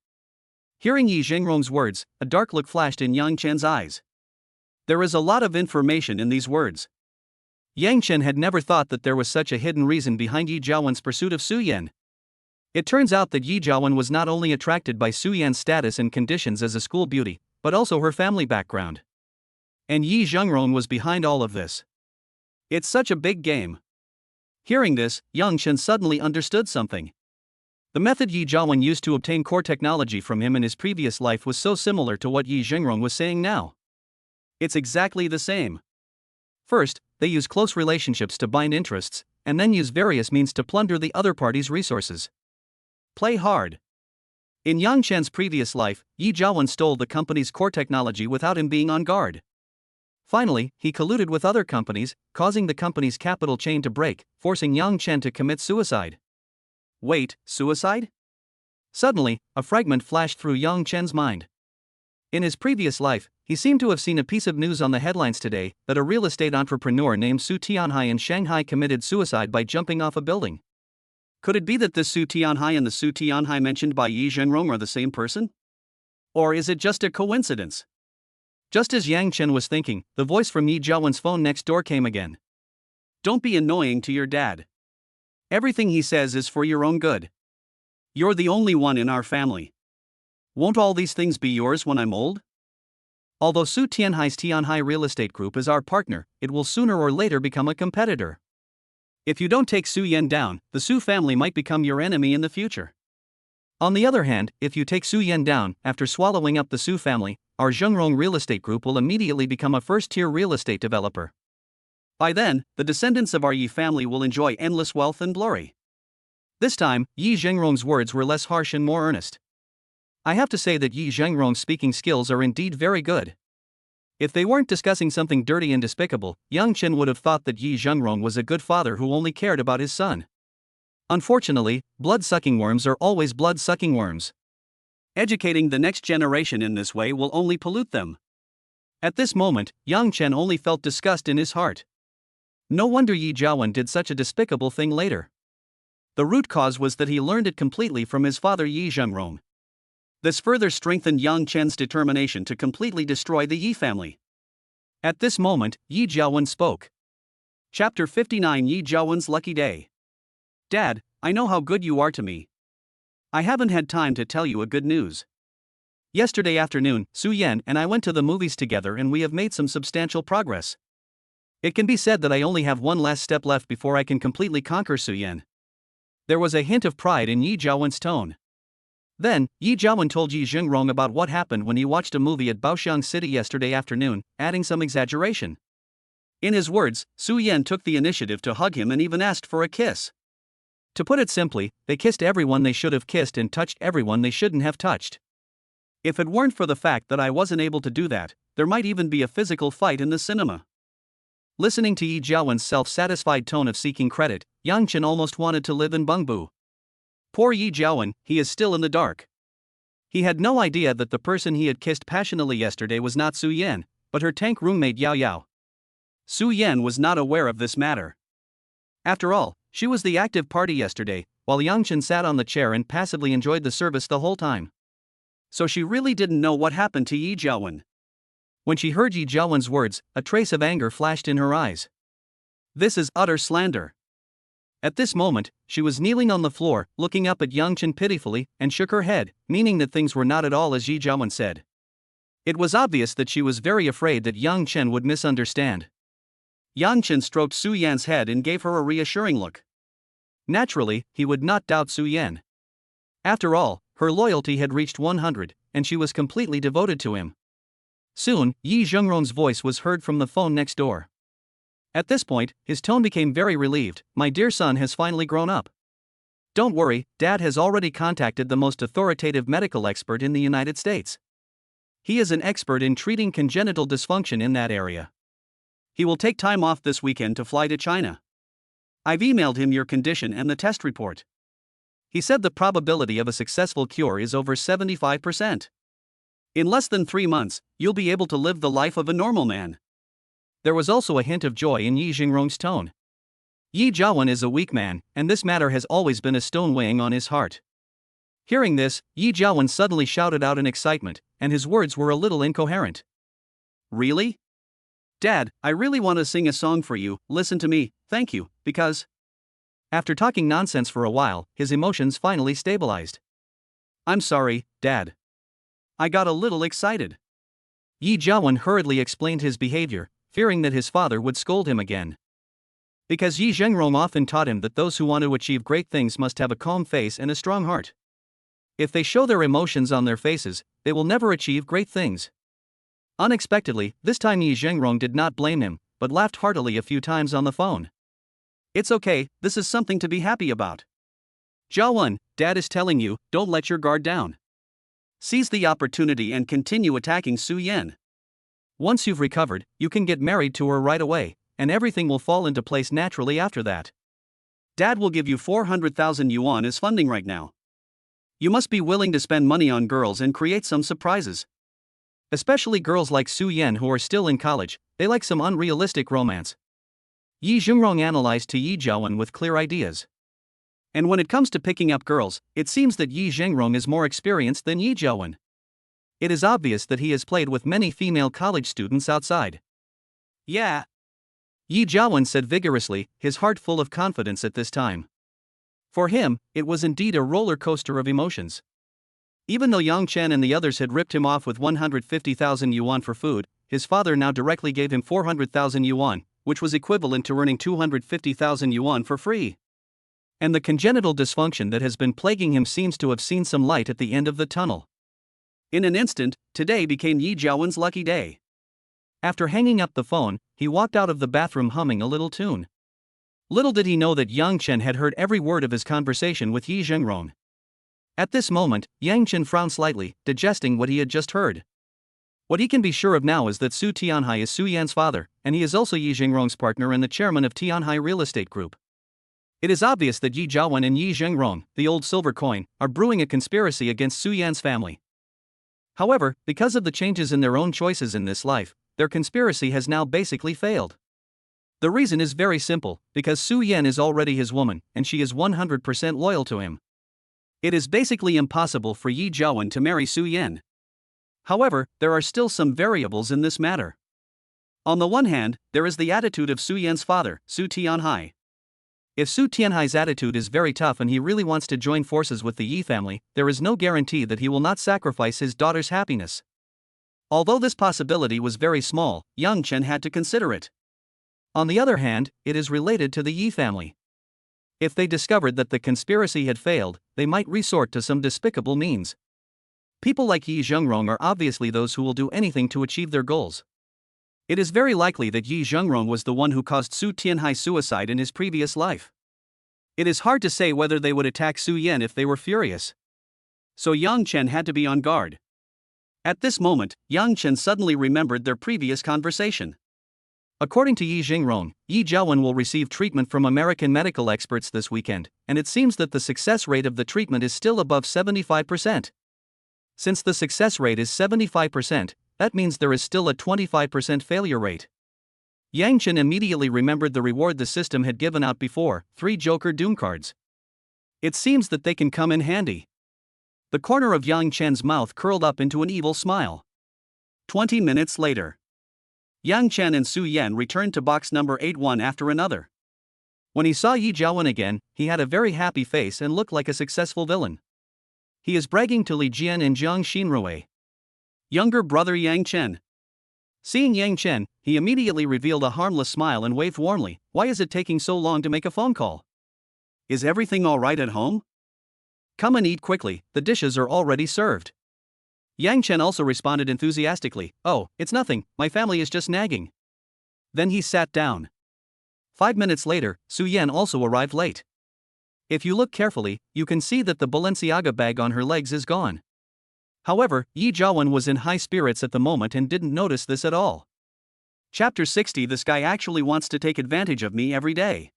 A: Hearing Yi Jingrong's words, a dark look flashed in Yang Chen's eyes. There is a lot of information in these words. Yang Chen had never thought that there was such a hidden reason behind Yi Jiawen's pursuit of Su Yan. It turns out that Yi Jiawen was not only attracted by Su Yan's status and conditions as a school beauty, but also her family background. And Yi Jingrong was behind all of this. It's such a big game. Hearing this, Yang Chen suddenly understood something. The method Yi Jiawen used to obtain core technology from him in his previous life was so similar to what Yi Jingrong was saying now. It's exactly the same. First, they use close relationships to bind interests, and then use various means to plunder the other party's resources. Play hard. In Yang Chen's previous life, Yi Jiawen stole the company's core technology without him being on guard. Finally, he colluded with other companies, causing the company's capital chain to break, forcing Yang Chen to commit suicide. Wait, suicide? Suddenly, a fragment flashed through Yang Chen's mind. In his previous life, he seemed to have seen a piece of news on the headlines today that a real estate entrepreneur named Su Tianhai in Shanghai committed suicide by jumping off a building. Could it be that this Su Tianhai and the Su Tianhai mentioned by Yi Zhengrong are the same person? Or is it just a coincidence? Just as Yang Chen was thinking, the voice from Yi Jiawen's phone next door came again. Don't be annoying to your dad. Everything he says is for your own good. You're the only one in our family. Won't all these things be yours when I'm old? Although Su Tianhai's Tianhai Real Estate Group is our partner, it will sooner or later become a competitor. If you don't take Su Yan down, the Su family might become your enemy in the future. On the other hand, if you take Su Yan down, after swallowing up the Su family, our Zhengrong Real Estate Group will immediately become a first-tier real estate developer. By then, the descendants of our Yi family will enjoy endless wealth and glory. This time, Yi Zhengrong's words were less harsh and more earnest. I have to say that Yi Zhengrong's speaking skills are indeed very good. If they weren't discussing something dirty and despicable, Yang Chen would have thought that Yi Zhengrong was a good father who only cared about his son. Unfortunately, blood-sucking worms are always blood-sucking worms. Educating the next generation in this way will only pollute them. At this moment, Yang Chen only felt disgust in his heart. No wonder Yi Jiawen did such a despicable thing later. The root cause was that he learned it completely from his father Yi Zhengrong. This further strengthened Yang Chen's determination to completely destroy the Yi family. At this moment, Yi Jiawen spoke. Chapter 59 Yi Jiawen's Lucky Day. Dad, I know how good you are to me. I haven't had time to tell you a good news. Yesterday afternoon, Su Yan and I went to the movies together and we have made some substantial progress. It can be said that I only have one last step left before I can completely conquer Su Yan. There was a hint of pride in Yi Jiawen's tone. Then, Yi Jiawen told Yi Zhengrong about what happened when he watched a movie at Baoxiang City yesterday afternoon, adding some exaggeration. In his words, Su Yan took the initiative to hug him and even asked for a kiss. To put it simply, they kissed everyone they should have kissed and touched everyone they shouldn't have touched. If it weren't for the fact that I wasn't able to do that, there might even be a physical fight in the cinema. Listening to Yi Jiawen's self-satisfied tone of seeking credit, Yang Chen almost wanted to live in Bengbu. Poor Yi Jiawen, he is still in the dark. He had no idea that the person he had kissed passionately yesterday was not Su Yan, but her tank roommate Yao Yao. Su Yan was not aware of this matter. After all, she was the active party yesterday, while Yang Chen sat on the chair and passively enjoyed the service the whole time. So she really didn't know what happened to Yi Jiawen. When she heard Yi Jiawen's words, a trace of anger flashed in her eyes. This is utter slander. At this moment, she was kneeling on the floor, looking up at Yang Chen pitifully, and shook her head, meaning that things were not at all as Yi Jiawen said. It was obvious that she was very afraid that Yang Chen would misunderstand. Yang Chen stroked Su Yan's head and gave her a reassuring look. Naturally, he would not doubt Su Yan. After all, her loyalty had reached 100, and she was completely devoted to him. Soon, Yi Zhengrong's voice was heard from the phone next door. At this point, his tone became very relieved. My dear son has finally grown up. Don't worry, Dad has already contacted the most authoritative medical expert in the United States. He is an expert in treating congenital dysfunction in that area. He will take time off this weekend to fly to China. I've emailed him your condition and the test report. He said the probability of a successful cure is over 75%. In less than 3 months, you'll be able to live the life of a normal man. There was also a hint of joy in Yi Zhengrong's tone. Yi Jiawen is a weak man, and this matter has always been a stone weighing on his heart. Hearing this, Yi Jiawen suddenly shouted out in excitement, and his words were a little incoherent. Really? Dad, I really want to sing a song for you, listen to me, thank you, because... After talking nonsense for a while, his emotions finally stabilized. I'm sorry, Dad. I got a little excited. Yi Jiawen hurriedly explained his behavior, fearing that his father would scold him again. Because Yi Zhengrong often taught him that those who want to achieve great things must have a calm face and a strong heart. If they show their emotions on their faces, they will never achieve great things. Unexpectedly, this time Yi Zhengrong did not blame him, but laughed heartily a few times on the phone. It's okay, this is something to be happy about. Jiawen, Dad is telling you, don't let your guard down. Seize the opportunity and continue attacking Su Yan. Once you've recovered, you can get married to her right away, and everything will fall into place naturally after that. Dad will give you 400,000 yuan as funding right now. You must be willing to spend money on girls and create some surprises. Especially girls like Su Yan who are still in college, they like some unrealistic romance. Yi Zhengrong analyzed to Yi Jiawen with clear ideas. And when it comes to picking up girls, it seems that Yi Zhengrong is more experienced than Yi Jiawen. It is obvious that he has played with many female college students outside. Yeah. Yi Jiawen said vigorously, his heart full of confidence at this time. For him, it was indeed a roller coaster of emotions. Even though Yang Chen and the others had ripped him off with 150,000 yuan for food, his father now directly gave him 400,000 yuan, which was equivalent to earning 250,000 yuan for free. And the congenital dysfunction that has been plaguing him seems to have seen some light at the end of the tunnel. In an instant, today became Yi Jiawen's lucky day. After hanging up the phone, he walked out of the bathroom humming a little tune. Little did he know that Yang Chen had heard every word of his conversation with Yi Zhengrong. At this moment, Yang Chen frowned slightly, digesting what he had just heard. What he can be sure of now is that Su Tianhai is Su Yan's father, and he is also Yi Zhengrong's partner and the chairman of Tianhai Real Estate Group. It is obvious that Yi Jiawen and Yi Zhengrong, the old silver coin, are brewing a conspiracy against Su Yan's family. However, because of the changes in their own choices in this life, their conspiracy has now basically failed. The reason is very simple, because Su Yan is already his woman, and she is 100% loyal to him. It is basically impossible for Yi Jiawen to marry Su Yan. However, there are still some variables in this matter. On the one hand, there is the attitude of Su Yan's father, Su Tianhai. If Su Tianhai's attitude is very tough and he really wants to join forces with the Yi family, there is no guarantee that he will not sacrifice his daughter's happiness. Although this possibility was very small, Yang Chen had to consider it. On the other hand, it is related to the Yi family. If they discovered that the conspiracy had failed, they might resort to some despicable means. People like Yi Zhengrong are obviously those who will do anything to achieve their goals. It is very likely that Yi Zhengrong was the one who caused Su Tianhai's suicide in his previous life. It is hard to say whether they would attack Su Yan if they were furious. So Yang Chen had to be on guard. At this moment, Yang Chen suddenly remembered their previous conversation. According to Yi Zhengrong, Yi Jiawen will receive treatment from American medical experts this weekend, and it seems that the success rate of the treatment is still above 75%. Since the success rate is 75%, that means there is still a 25% failure rate. Yang Chen immediately remembered the reward the system had given out before, 3 Joker Doom cards. It seems that they can come in handy. The corner of Yang Chen's mouth curled up into an evil smile. 20 minutes later. Yang Chen and Su Yan returned to box number 8 one after another. When he saw Yi Jiawen again, he had a very happy face and looked like a successful villain. He is bragging to Li Jian and Jiang Xinrui. Younger brother Yang Chen. Seeing Yang Chen, he immediately revealed a harmless smile and waved warmly. Why is it taking so long to make a phone call? Is everything all right at home? Come and eat quickly, the dishes are already served. Yang Chen also responded enthusiastically, oh, it's nothing, my family is just nagging. Then he sat down. 5 minutes later, Su Yan also arrived late. If you look carefully, you can see that the Balenciaga bag on her legs is gone. However, Yi Jiawen was in high spirits at the moment and didn't notice this at all. Chapter 60. This guy actually wants to take advantage of me every day.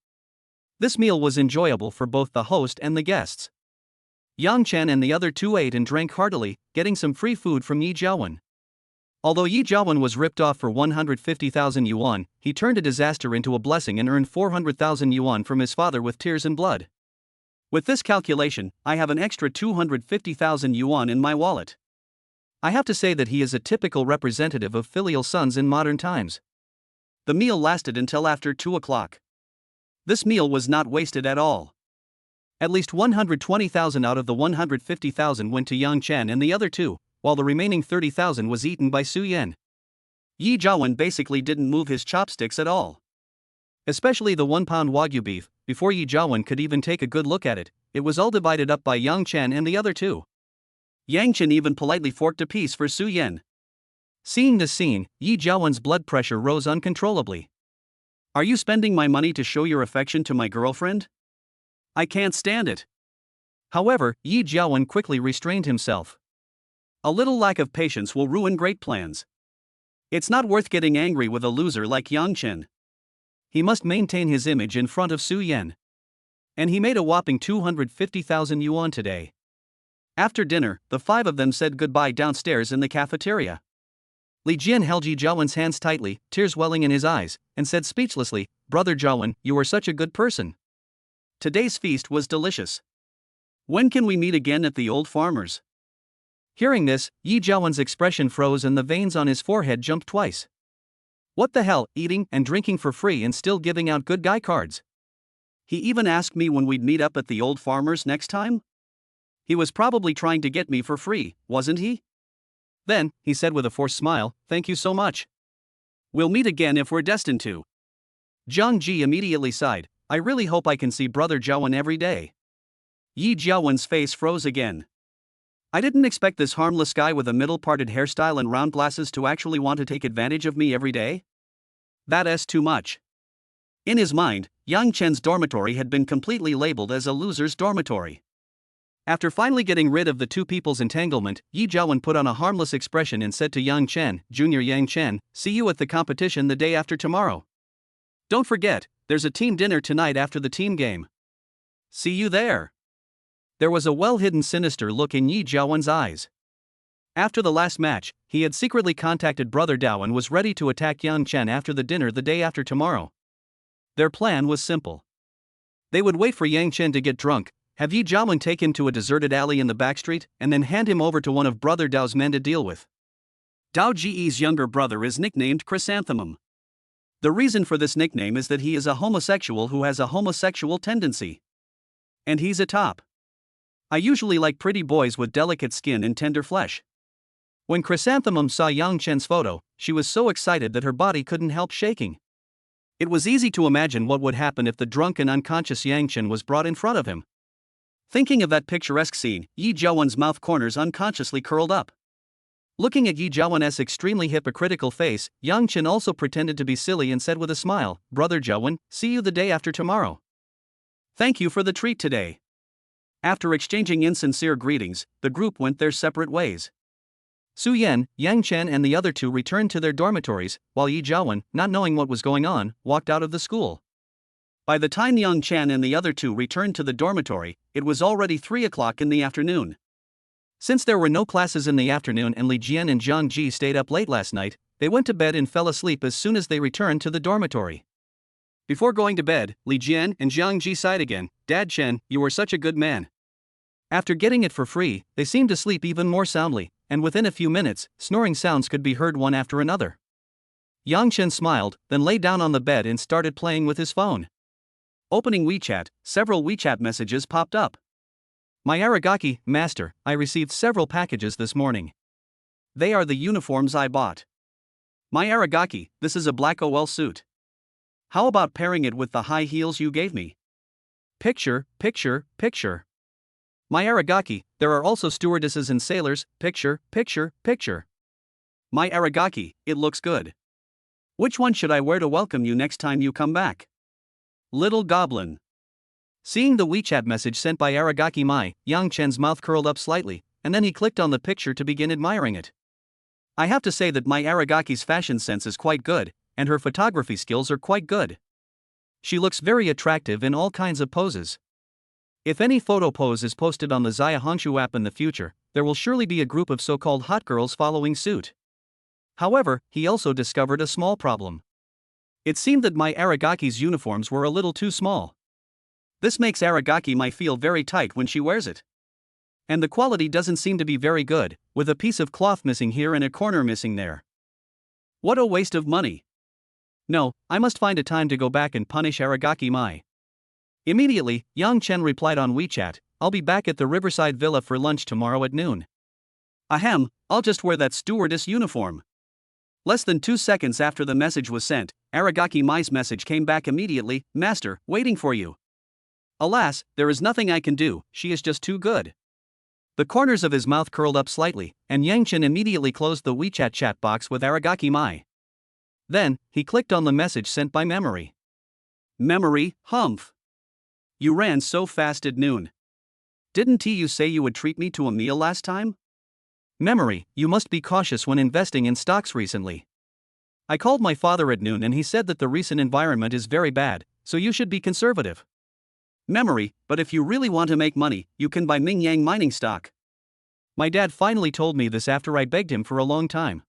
A: This meal was enjoyable for both the host and the guests. Yang Chen and the other two ate and drank heartily, getting some free food from Yi Jiawen. Although Yi Jiawen was ripped off for 150,000 yuan, he turned a disaster into a blessing and earned 400,000 yuan from his father with tears and blood. With this calculation, I have an extra 250,000 yuan in my wallet. I have to say that he is a typical representative of filial sons in modern times. The meal lasted until after 2 o'clock. This meal was not wasted at all. At least 120,000 out of the 150,000 went to Yang Chen and the other two, while the remaining 30,000 was eaten by Su Yan. Yi Jiawen basically didn't move his chopsticks at all. Especially the 1-pound Wagyu beef, before Yi Jiawen could even take a good look at it, it was all divided up by Yang Chen and the other two. Yang Chen even politely forked a piece for Su Yan. Seeing this scene, Yi Jiawen's blood pressure rose uncontrollably. Are you spending my money to show your affection to my girlfriend? I can't stand it. However, Yi Jiawen quickly restrained himself. A little lack of patience will ruin great plans. It's not worth getting angry with a loser like Yang Chen. He must maintain his image in front of Su Yan. And he made a whopping 250,000 yuan today. After dinner, the five of them said goodbye downstairs in the cafeteria. Li Jian held Yi Jiawen's hands tightly, tears welling in his eyes, and said speechlessly, "Brother Jiawen, you are such a good person. Today's feast was delicious. When can we meet again at the old farmer's?" Hearing this, Yi Jiawen's expression froze and the veins on his forehead jumped twice. What the hell, eating and drinking for free and still giving out good guy cards? He even asked me when we'd meet up at the old farmer's next time? He was probably trying to get me for free, wasn't he? Then, he said with a forced smile, "Thank you so much. We'll meet again if we're destined to." Zhang Ji immediately sighed, "I really hope I can see Brother Jiawen every day." Yi Jiawen's face froze again. I didn't expect this harmless guy with a middle-parted hairstyle and round glasses to actually want to take advantage of me every day. That's too much. In his mind, Yang Chen's dormitory had been completely labeled as a loser's dormitory. After finally getting rid of the two people's entanglement, Yi Jiawen put on a harmless expression and said to Yang Chen, "Junior Yang Chen, see you at the competition the day after tomorrow. Don't forget, there's a team dinner tonight after the team game. See you there." There was a well-hidden sinister look in Yi Jiawen's eyes. After the last match, he had secretly contacted Brother Dao and was ready to attack Yang Chen after the dinner the day after tomorrow. Their plan was simple. They would wait for Yang Chen to get drunk, have Yi Jiawen take him to a deserted alley in the backstreet, and then hand him over to one of Brother Dao's men to deal with. Dao Ji's younger brother is nicknamed Chrysanthemum. The reason for this nickname is that he is a homosexual who has a homosexual tendency. And he's a top. I usually like pretty boys with delicate skin and tender flesh. When Chrysanthemum saw Yang Chen's photo, she was so excited that her body couldn't help shaking. It was easy to imagine what would happen if the drunk and unconscious Yang Chen was brought in front of him. Thinking of that picturesque scene, Yi Jiawen's mouth corners unconsciously curled up. Looking at Yi Jiawen's extremely hypocritical face, Yang Chen also pretended to be silly and said with a smile, "Brother Jiawen, see you the day after tomorrow. Thank you for the treat today." After exchanging insincere greetings, the group went their separate ways. Su Yan, Yang Chen and the other two returned to their dormitories, while Yi Jiawen, not knowing what was going on, walked out of the school. By the time Yang Chen and the other two returned to the dormitory, it was already 3 o'clock in the afternoon. Since there were no classes in the afternoon and Li Jian and Zhang Ji stayed up late last night, they went to bed and fell asleep as soon as they returned to the dormitory. Before going to bed, Li Jian and Zhang Ji sighed again, "Dad Chen, you were such a good man." After getting it for free, they seemed to sleep even more soundly, and within a few minutes, snoring sounds could be heard one after another. Yang Chen smiled, then lay down on the bed and started playing with his phone. Opening WeChat, several WeChat messages popped up. "My Aragaki, Master, I received several packages this morning. They are the uniforms I bought. My Aragaki, this is a black OL suit. How about pairing it with the high heels you gave me? Picture, picture, picture. My Aragaki, there are also stewardesses and sailors, picture, picture, picture. My Aragaki, it looks good. Which one should I wear to welcome you next time you come back? Little Goblin." Seeing the WeChat message sent by Aragaki Mai, Yang Chen's mouth curled up slightly, and then he clicked on the picture to begin admiring it. I have to say that my Aragaki's fashion sense is quite good, and her photography skills are quite good. She looks very attractive in all kinds of poses. If any photo pose is posted on the Zaya Honshu app in the future, there will surely be a group of so-called hot girls following suit. However, he also discovered a small problem. It seemed that my Aragaki's uniforms were a little too small. This makes Aragaki Mai feel very tight when she wears it. And the quality doesn't seem to be very good, with a piece of cloth missing here and a corner missing there. What a waste of money. No, I must find a time to go back and punish Aragaki Mai. Immediately, Yang Chen replied on WeChat, "I'll be back at the Riverside Villa for lunch tomorrow at noon. Ahem, I'll just wear that stewardess uniform." Less than 2 seconds after the message was sent, Aragaki Mai's message came back immediately, "Master, waiting for you." Alas, there is nothing I can do, she is just too good. The corners of his mouth curled up slightly, and Yang Chen immediately closed the WeChat chat box with Aragaki Mai. Then, he clicked on the message sent by Memory. "Memory, humph. You ran so fast at noon. Didn't you say you would treat me to a meal last time? Memory, you must be cautious when investing in stocks recently. I called my father at noon and he said that the recent environment is very bad, so you should be conservative. Memory, but if you really want to make money, you can buy Ming Yang mining stock. My dad finally told me this after I begged him for a long time.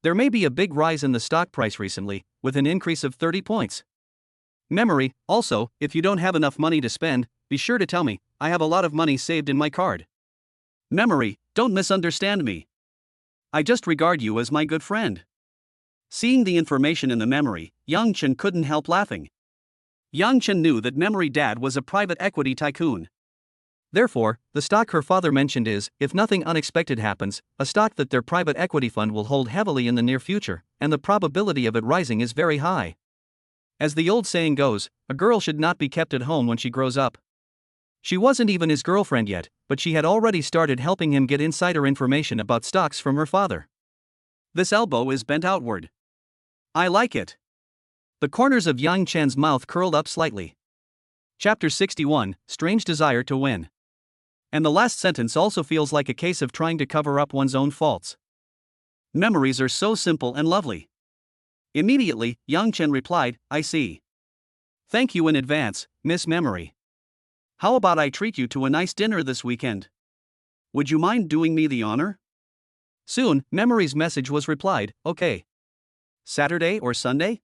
A: There may be a big rise in the stock price recently, with an increase of 30 points. Memory, also, if you don't have enough money to spend, be sure to tell me, I have a lot of money saved in my card. Memory, don't misunderstand me. I just regard you as my good friend. Seeing the information in the memory, Yang Chen couldn't help laughing. Yang Chen knew that Memory Dad was a private equity tycoon. Therefore, the stock her father mentioned is, if nothing unexpected happens, a stock that their private equity fund will hold heavily in the near future, and the probability of it rising is very high. As the old saying goes, a girl should not be kept at home when she grows up. She wasn't even his girlfriend yet, but she had already started helping him get insider information about stocks from her father. This elbow is bent outward. I like it. The corners of Yang Chen's mouth curled up slightly. Chapter 61, Strange Desire to Win. And the last sentence also feels like a case of trying to cover up one's own faults. Memories are so simple and lovely. Immediately, Yang Chen replied, I see. Thank you in advance, Miss Memory. How about I treat you to a nice dinner this weekend? Would you mind doing me the honor? Soon, Memory's message was replied, okay. Saturday or Sunday?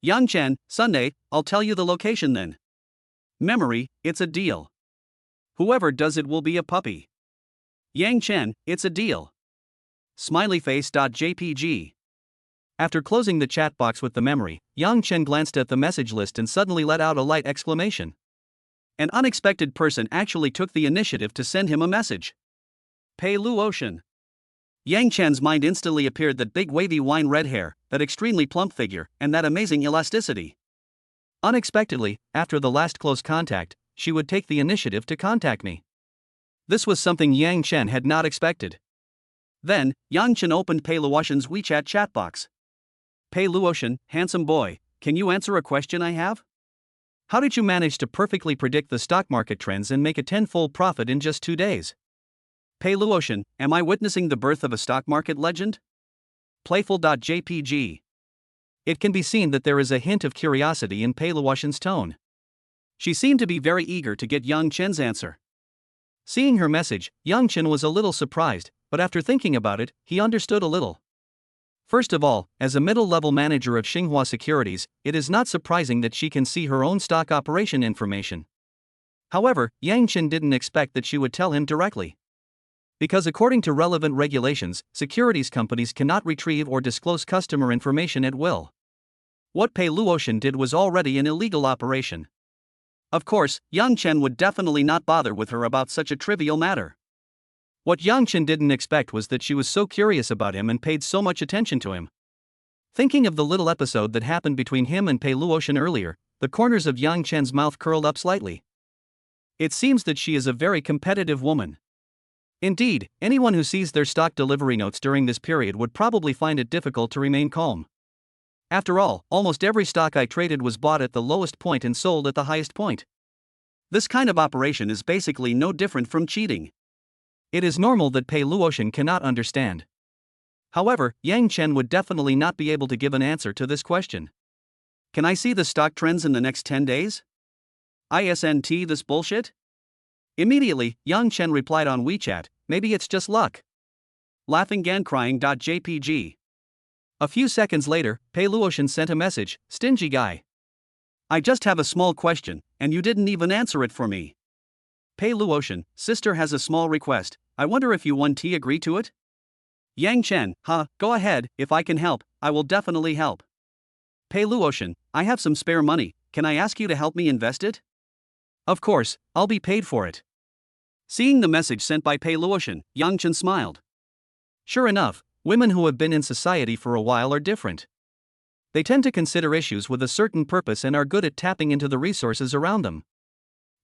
A: Yang Chen, Sunday, I'll tell you the location then. Memory, it's a deal. Whoever does it will be a puppy. Yang Chen, it's a deal. Smileyface.jpg. After closing the chat box with the memory, Yang Chen glanced at the message list and suddenly let out a light exclamation. An unexpected person actually took the initiative to send him a message. Pei Lu Ocean. Yang Chen's mind instantly appeared that big wavy wine red hair, that extremely plump figure, and that amazing elasticity. Unexpectedly, after the last close contact, she would take the initiative to contact me. This was something Yang Chen had not expected. Then, Yang Chen opened Pei Luotian's WeChat chat box. Pei Luotian, handsome boy, can you answer a question I have? How did you manage to perfectly predict the stock market trends and make a tenfold profit in just 2 days? Pei Luotian, am I witnessing the birth of a stock market legend? Playful.jpg. It can be seen that there is a hint of curiosity in Pei Luotian's tone. She seemed to be very eager to get Yang Chen's answer. Seeing her message, Yang Chen was a little surprised, but after thinking about it, he understood a little. First of all, as a middle-level manager of Xinhua Securities, it is not surprising that she can see her own stock operation information. However, Yang Chen didn't expect that she would tell him directly. Because according to relevant regulations, securities companies cannot retrieve or disclose customer information at will. What Pei Luotian did was already an illegal operation. Of course, Yang Chen would definitely not bother with her about such a trivial matter. What Yang Chen didn't expect was that she was so curious about him and paid so much attention to him. Thinking of the little episode that happened between him and Pei Luotian earlier, the corners of Yang Chen's mouth curled up slightly. It seems that she is a very competitive woman. Indeed, anyone who sees their stock delivery notes during this period would probably find it difficult to remain calm. After all, almost every stock I traded was bought at the lowest point and sold at the highest point. This kind of operation is basically no different from cheating. It is normal that Pei Luotian cannot understand. However, Yang Chen would definitely not be able to give an answer to this question. Can I see the stock trends in the next 10 days? ISNT this bullshit? Immediately, Yang Chen replied on WeChat, maybe it's just luck. Laughingandcrying.jpg. A few seconds later, Pei Luotian sent a message, stingy guy. I just have a small question, and you didn't even answer it for me. Pei Luotian, sister has a small request, I wonder if you 1T agree to it? Yang Chen, go ahead, if I can help, I will definitely help. Pei Luotian, I have some spare money, can I ask you to help me invest it? Of course, I'll be paid for it. Seeing the message sent by Pei Luotian, Yang Chen smiled. Sure enough, women who have been in society for a while are different. They tend to consider issues with a certain purpose and are good at tapping into the resources around them.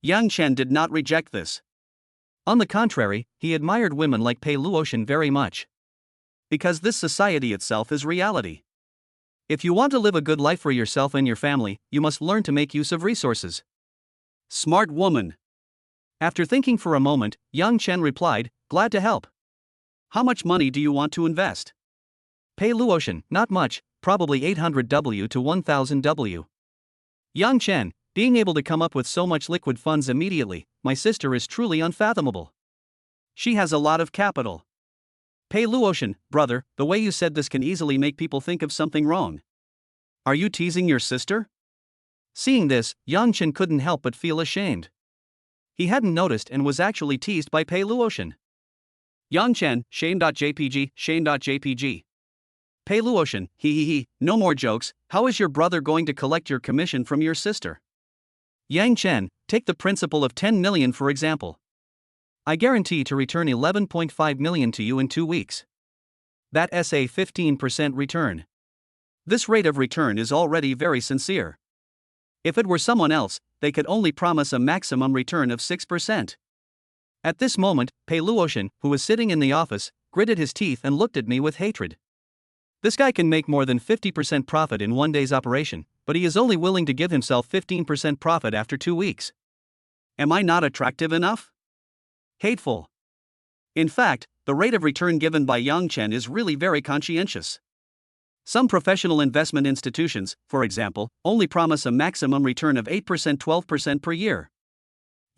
A: Yang Chen did not reject this. On the contrary, he admired women like Pei Luotian very much. Because this society itself is reality. If you want to live a good life for yourself and your family, you must learn to make use of resources. Smart woman. After thinking for a moment, Yang Chen replied, glad to help. How much money do you want to invest? Pei Luotian, not much, probably 800W to 1000W. Yang Chen, being able to come up with so much liquid funds immediately, my sister is truly unfathomable. She has a lot of capital. Pei Luotian, brother, the way you said this can easily make people think of something wrong. Are you teasing your sister? Seeing this, Yang Chen couldn't help but feel ashamed. He hadn't noticed and was actually teased by Pei Luotian. Yang Chen, shame.jpg, shame.jpg. Pei Luotian, he, no more jokes, how is your brother going to collect your commission from your sister? Yang Chen, take the principle of 10 million for example. I guarantee to return 11.5 million to you in 2 weeks. That's a 15% return. This rate of return is already very sincere. If it were someone else, they could only promise a maximum return of 6%. At this moment, Pei Luotian, who was sitting in the office, gritted his teeth and looked at me with hatred. This guy can make more than 50% profit in 1 day's operation, but he is only willing to give himself 15% profit after 2 weeks. Am I not attractive enough? Hateful. In fact, the rate of return given by Yang Chen is really very conscientious. Some professional investment institutions, for example, only promise a maximum return of 8% 12% per year.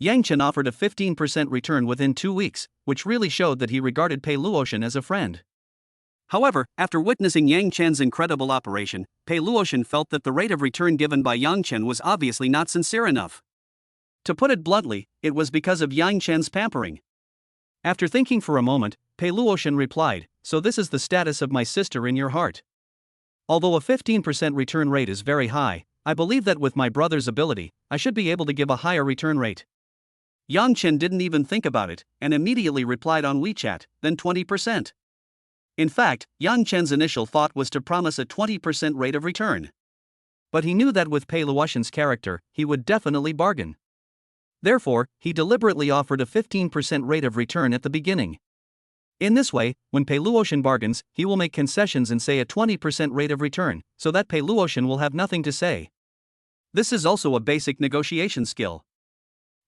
A: Yang Chen offered a 15% return within 2 weeks, which really showed that he regarded Pei Luotian as a friend. However, after witnessing Yang Chen's incredible operation, Pei Luotian felt that the rate of return given by Yang Chen was obviously not sincere enough. To put it bluntly, it was because of Yang Chen's pampering. After thinking for a moment, Pei Luotian replied, "So this is the status of my sister in your heart." Although a 15% return rate is very high, I believe that with my brother's ability, I should be able to give a higher return rate. Yang Chen didn't even think about it, and immediately replied on WeChat, then 20%. In fact, Yang Chen's initial thought was to promise a 20% rate of return. But he knew that with Pei Luotian's character, he would definitely bargain. Therefore, he deliberately offered a 15% rate of return at the beginning. In this way, when Pei Luotian bargains, he will make concessions and say a 20% rate of return, so that Pei Luotian will have nothing to say. This is also a basic negotiation skill.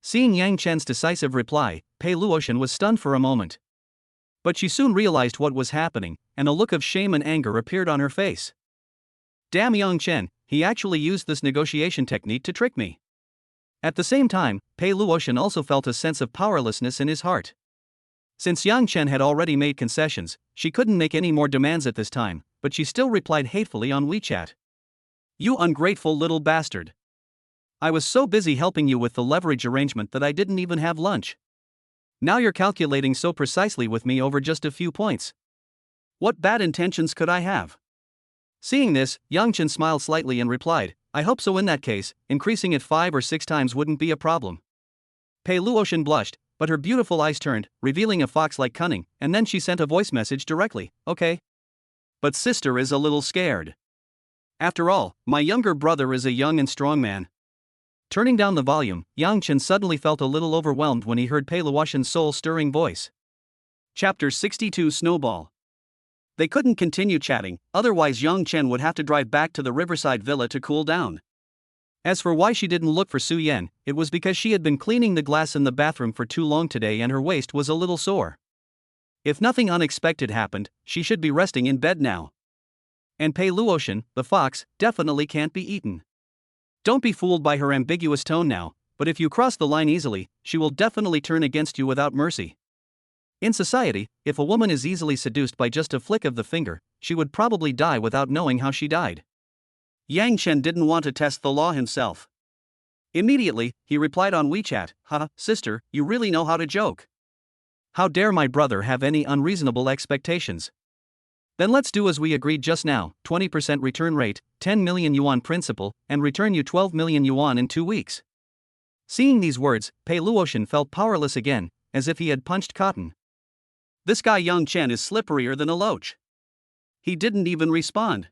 A: Seeing Yang Chen's decisive reply, Pei Luotian was stunned for a moment. But she soon realized what was happening, and a look of shame and anger appeared on her face. Damn Yang Chen, he actually used this negotiation technique to trick me. At the same time, Pei Luotian also felt a sense of powerlessness in his heart. Since Yang Chen had already made concessions, she couldn't make any more demands at this time, but she still replied hatefully on WeChat. "You ungrateful little bastard. I was so busy helping you with the leverage arrangement that I didn't even have lunch. Now you're calculating so precisely with me over just a few points. What bad intentions could I have?" Seeing this, Yang Chen smiled slightly and replied, "I hope so. In that case, increasing it 5 or 6 times wouldn't be a problem." Pei Luotian blushed, but her beautiful eyes turned, revealing a fox-like cunning, and then she sent a voice message directly, "Okay. But sister is a little scared. After all, my younger brother is a young and strong man." Turning down the volume, Yang Chen suddenly felt a little overwhelmed when he heard Pei Luotian's soul-stirring voice. Chapter 62 Snowball. They couldn't continue chatting, otherwise Yang Chen would have to drive back to the riverside villa to cool down. As for why she didn't look for Su Yan, it was because she had been cleaning the glass in the bathroom for too long today and her waist was a little sore. If nothing unexpected happened, she should be resting in bed now. And Pei Luotian, the fox, definitely can't be eaten. Don't be fooled by her ambiguous tone now, but if you cross the line easily, she will definitely turn against you without mercy. In society, if a woman is easily seduced by just a flick of the finger, she would probably die without knowing how she died. Yang Chen didn't want to test the law himself. Immediately, he replied on WeChat, "Haha, sister, you really know how to joke. How dare my brother have any unreasonable expectations? Then let's do as we agreed just now, 20% return rate, 10 million yuan principal, and return you 12 million yuan in 2 weeks. Seeing these words, Pei Luotian felt powerless again, as if he had punched cotton. This guy Yang Chen is slipperier than a loach. He didn't even respond.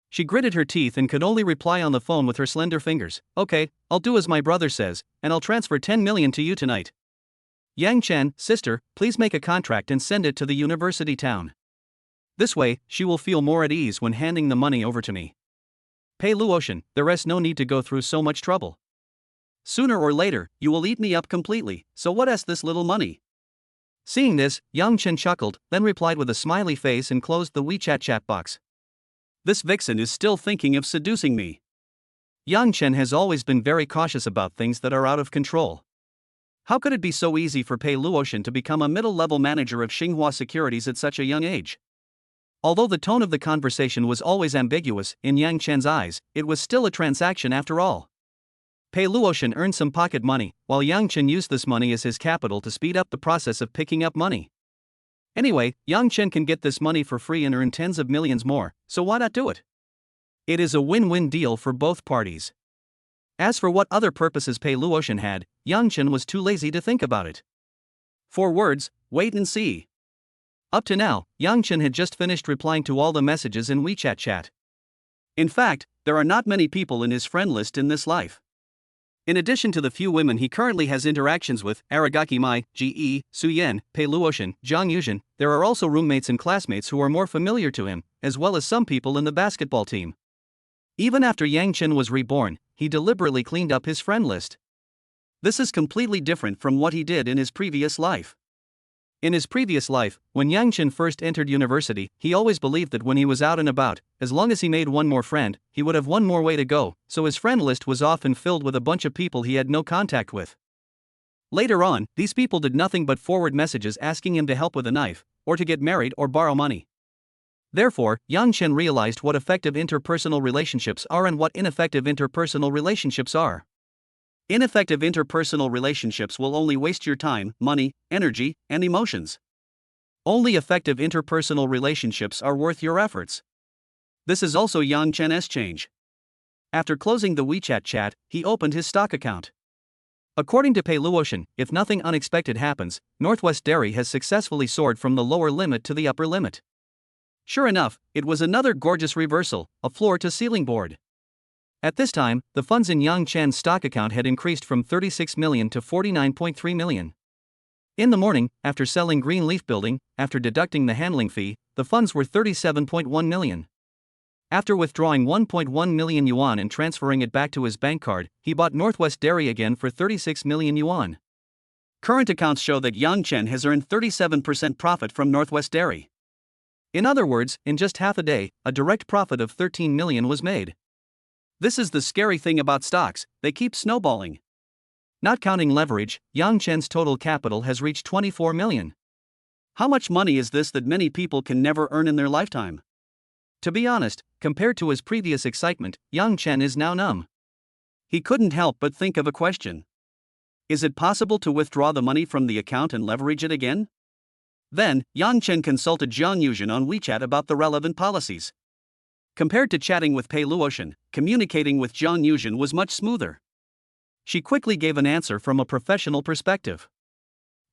A: She gritted her teeth and could only reply on the phone with her slender fingers, "Okay, I'll do as my brother says, and I'll transfer 10 million to you tonight. Yang Chen, sister, please make a contract and send it to the university town. This way, she will feel more at ease when handing the money over to me. Pei Luotian, there is no need to go through so much trouble. Sooner or later, you will eat me up completely, so what is this little money?" Seeing this, Yang Chen chuckled, then replied with a smiley face and closed the WeChat chat box. This vixen is still thinking of seducing me. Yang Chen has always been very cautious about things that are out of control. How could it be so easy for Pei Luotian to become a middle-level manager of Xinhua Securities at such a young age? Although the tone of the conversation was always ambiguous, in Yang Chen's eyes, it was still a transaction after all. Pei Luotian earned some pocket money, while Yang Chen used this money as his capital to speed up the process of picking up money. Anyway, Yang Chen can get this money for free and earn tens of millions more, so why not do it? It is a win-win deal for both parties. As for what other purposes Pei Luotian had, Yang Chen was too lazy to think about it. 4 words, wait and see. Up to now, Yang Chen had just finished replying to all the messages in WeChat chat. In fact, there are not many people in his friend list in this life. In addition to the few women he currently has interactions with, Aragaki Mai, Ge, Su Yan, Pei Luotian, Zhang Yuzhen, there are also roommates and classmates who are more familiar to him, as well as some people in the basketball team. Even after Yang Chen was reborn, he deliberately cleaned up his friend list. This is completely different from what he did in his previous life. In his previous life, when Yang Chen first entered university, he always believed that when he was out and about, as long as he made one more friend, he would have one more way to go, so his friend list was often filled with a bunch of people he had no contact with. Later on, these people did nothing but forward messages asking him to help with a knife, or to get married or borrow money. Therefore, Yang Chen realized what effective interpersonal relationships are and what ineffective interpersonal relationships are. Ineffective interpersonal relationships will only waste your time, money, energy, and emotions. Only effective interpersonal relationships are worth your efforts. This is also Yang Chen's change. After closing the WeChat chat, he opened his stock account. According to Pei Luotian, if nothing unexpected happens, Northwest Dairy has successfully soared from the lower limit to the upper limit. Sure enough, it was another gorgeous reversal, a floor-to-ceiling board. At this time, the funds in Yang Chen's stock account had increased from 36 million to 49.3 million. In the morning, after selling Greenleaf Building, after deducting the handling fee, the funds were 37.1 million. After withdrawing 1.1 million yuan and transferring it back to his bank card, he bought Northwest Dairy again for 36 million yuan. Current accounts show that Yang Chen has earned 37% profit from Northwest Dairy. In other words, in just half a day, a direct profit of 13 million was made. This is the scary thing about stocks, they keep snowballing. Not counting leverage, Yang Chen's total capital has reached 24 million. How much money is this that many people can never earn in their lifetime? To be honest, compared to his previous excitement, Yang Chen is now numb. He couldn't help but think of a question. Is it possible to withdraw the money from the account and leverage it again? Then, Yang Chen consulted Zhang Yuzhen on WeChat about the relevant policies. Compared to chatting with Pei Luotian, communicating with Zhang Yuzhen was much smoother. She quickly gave an answer from a professional perspective.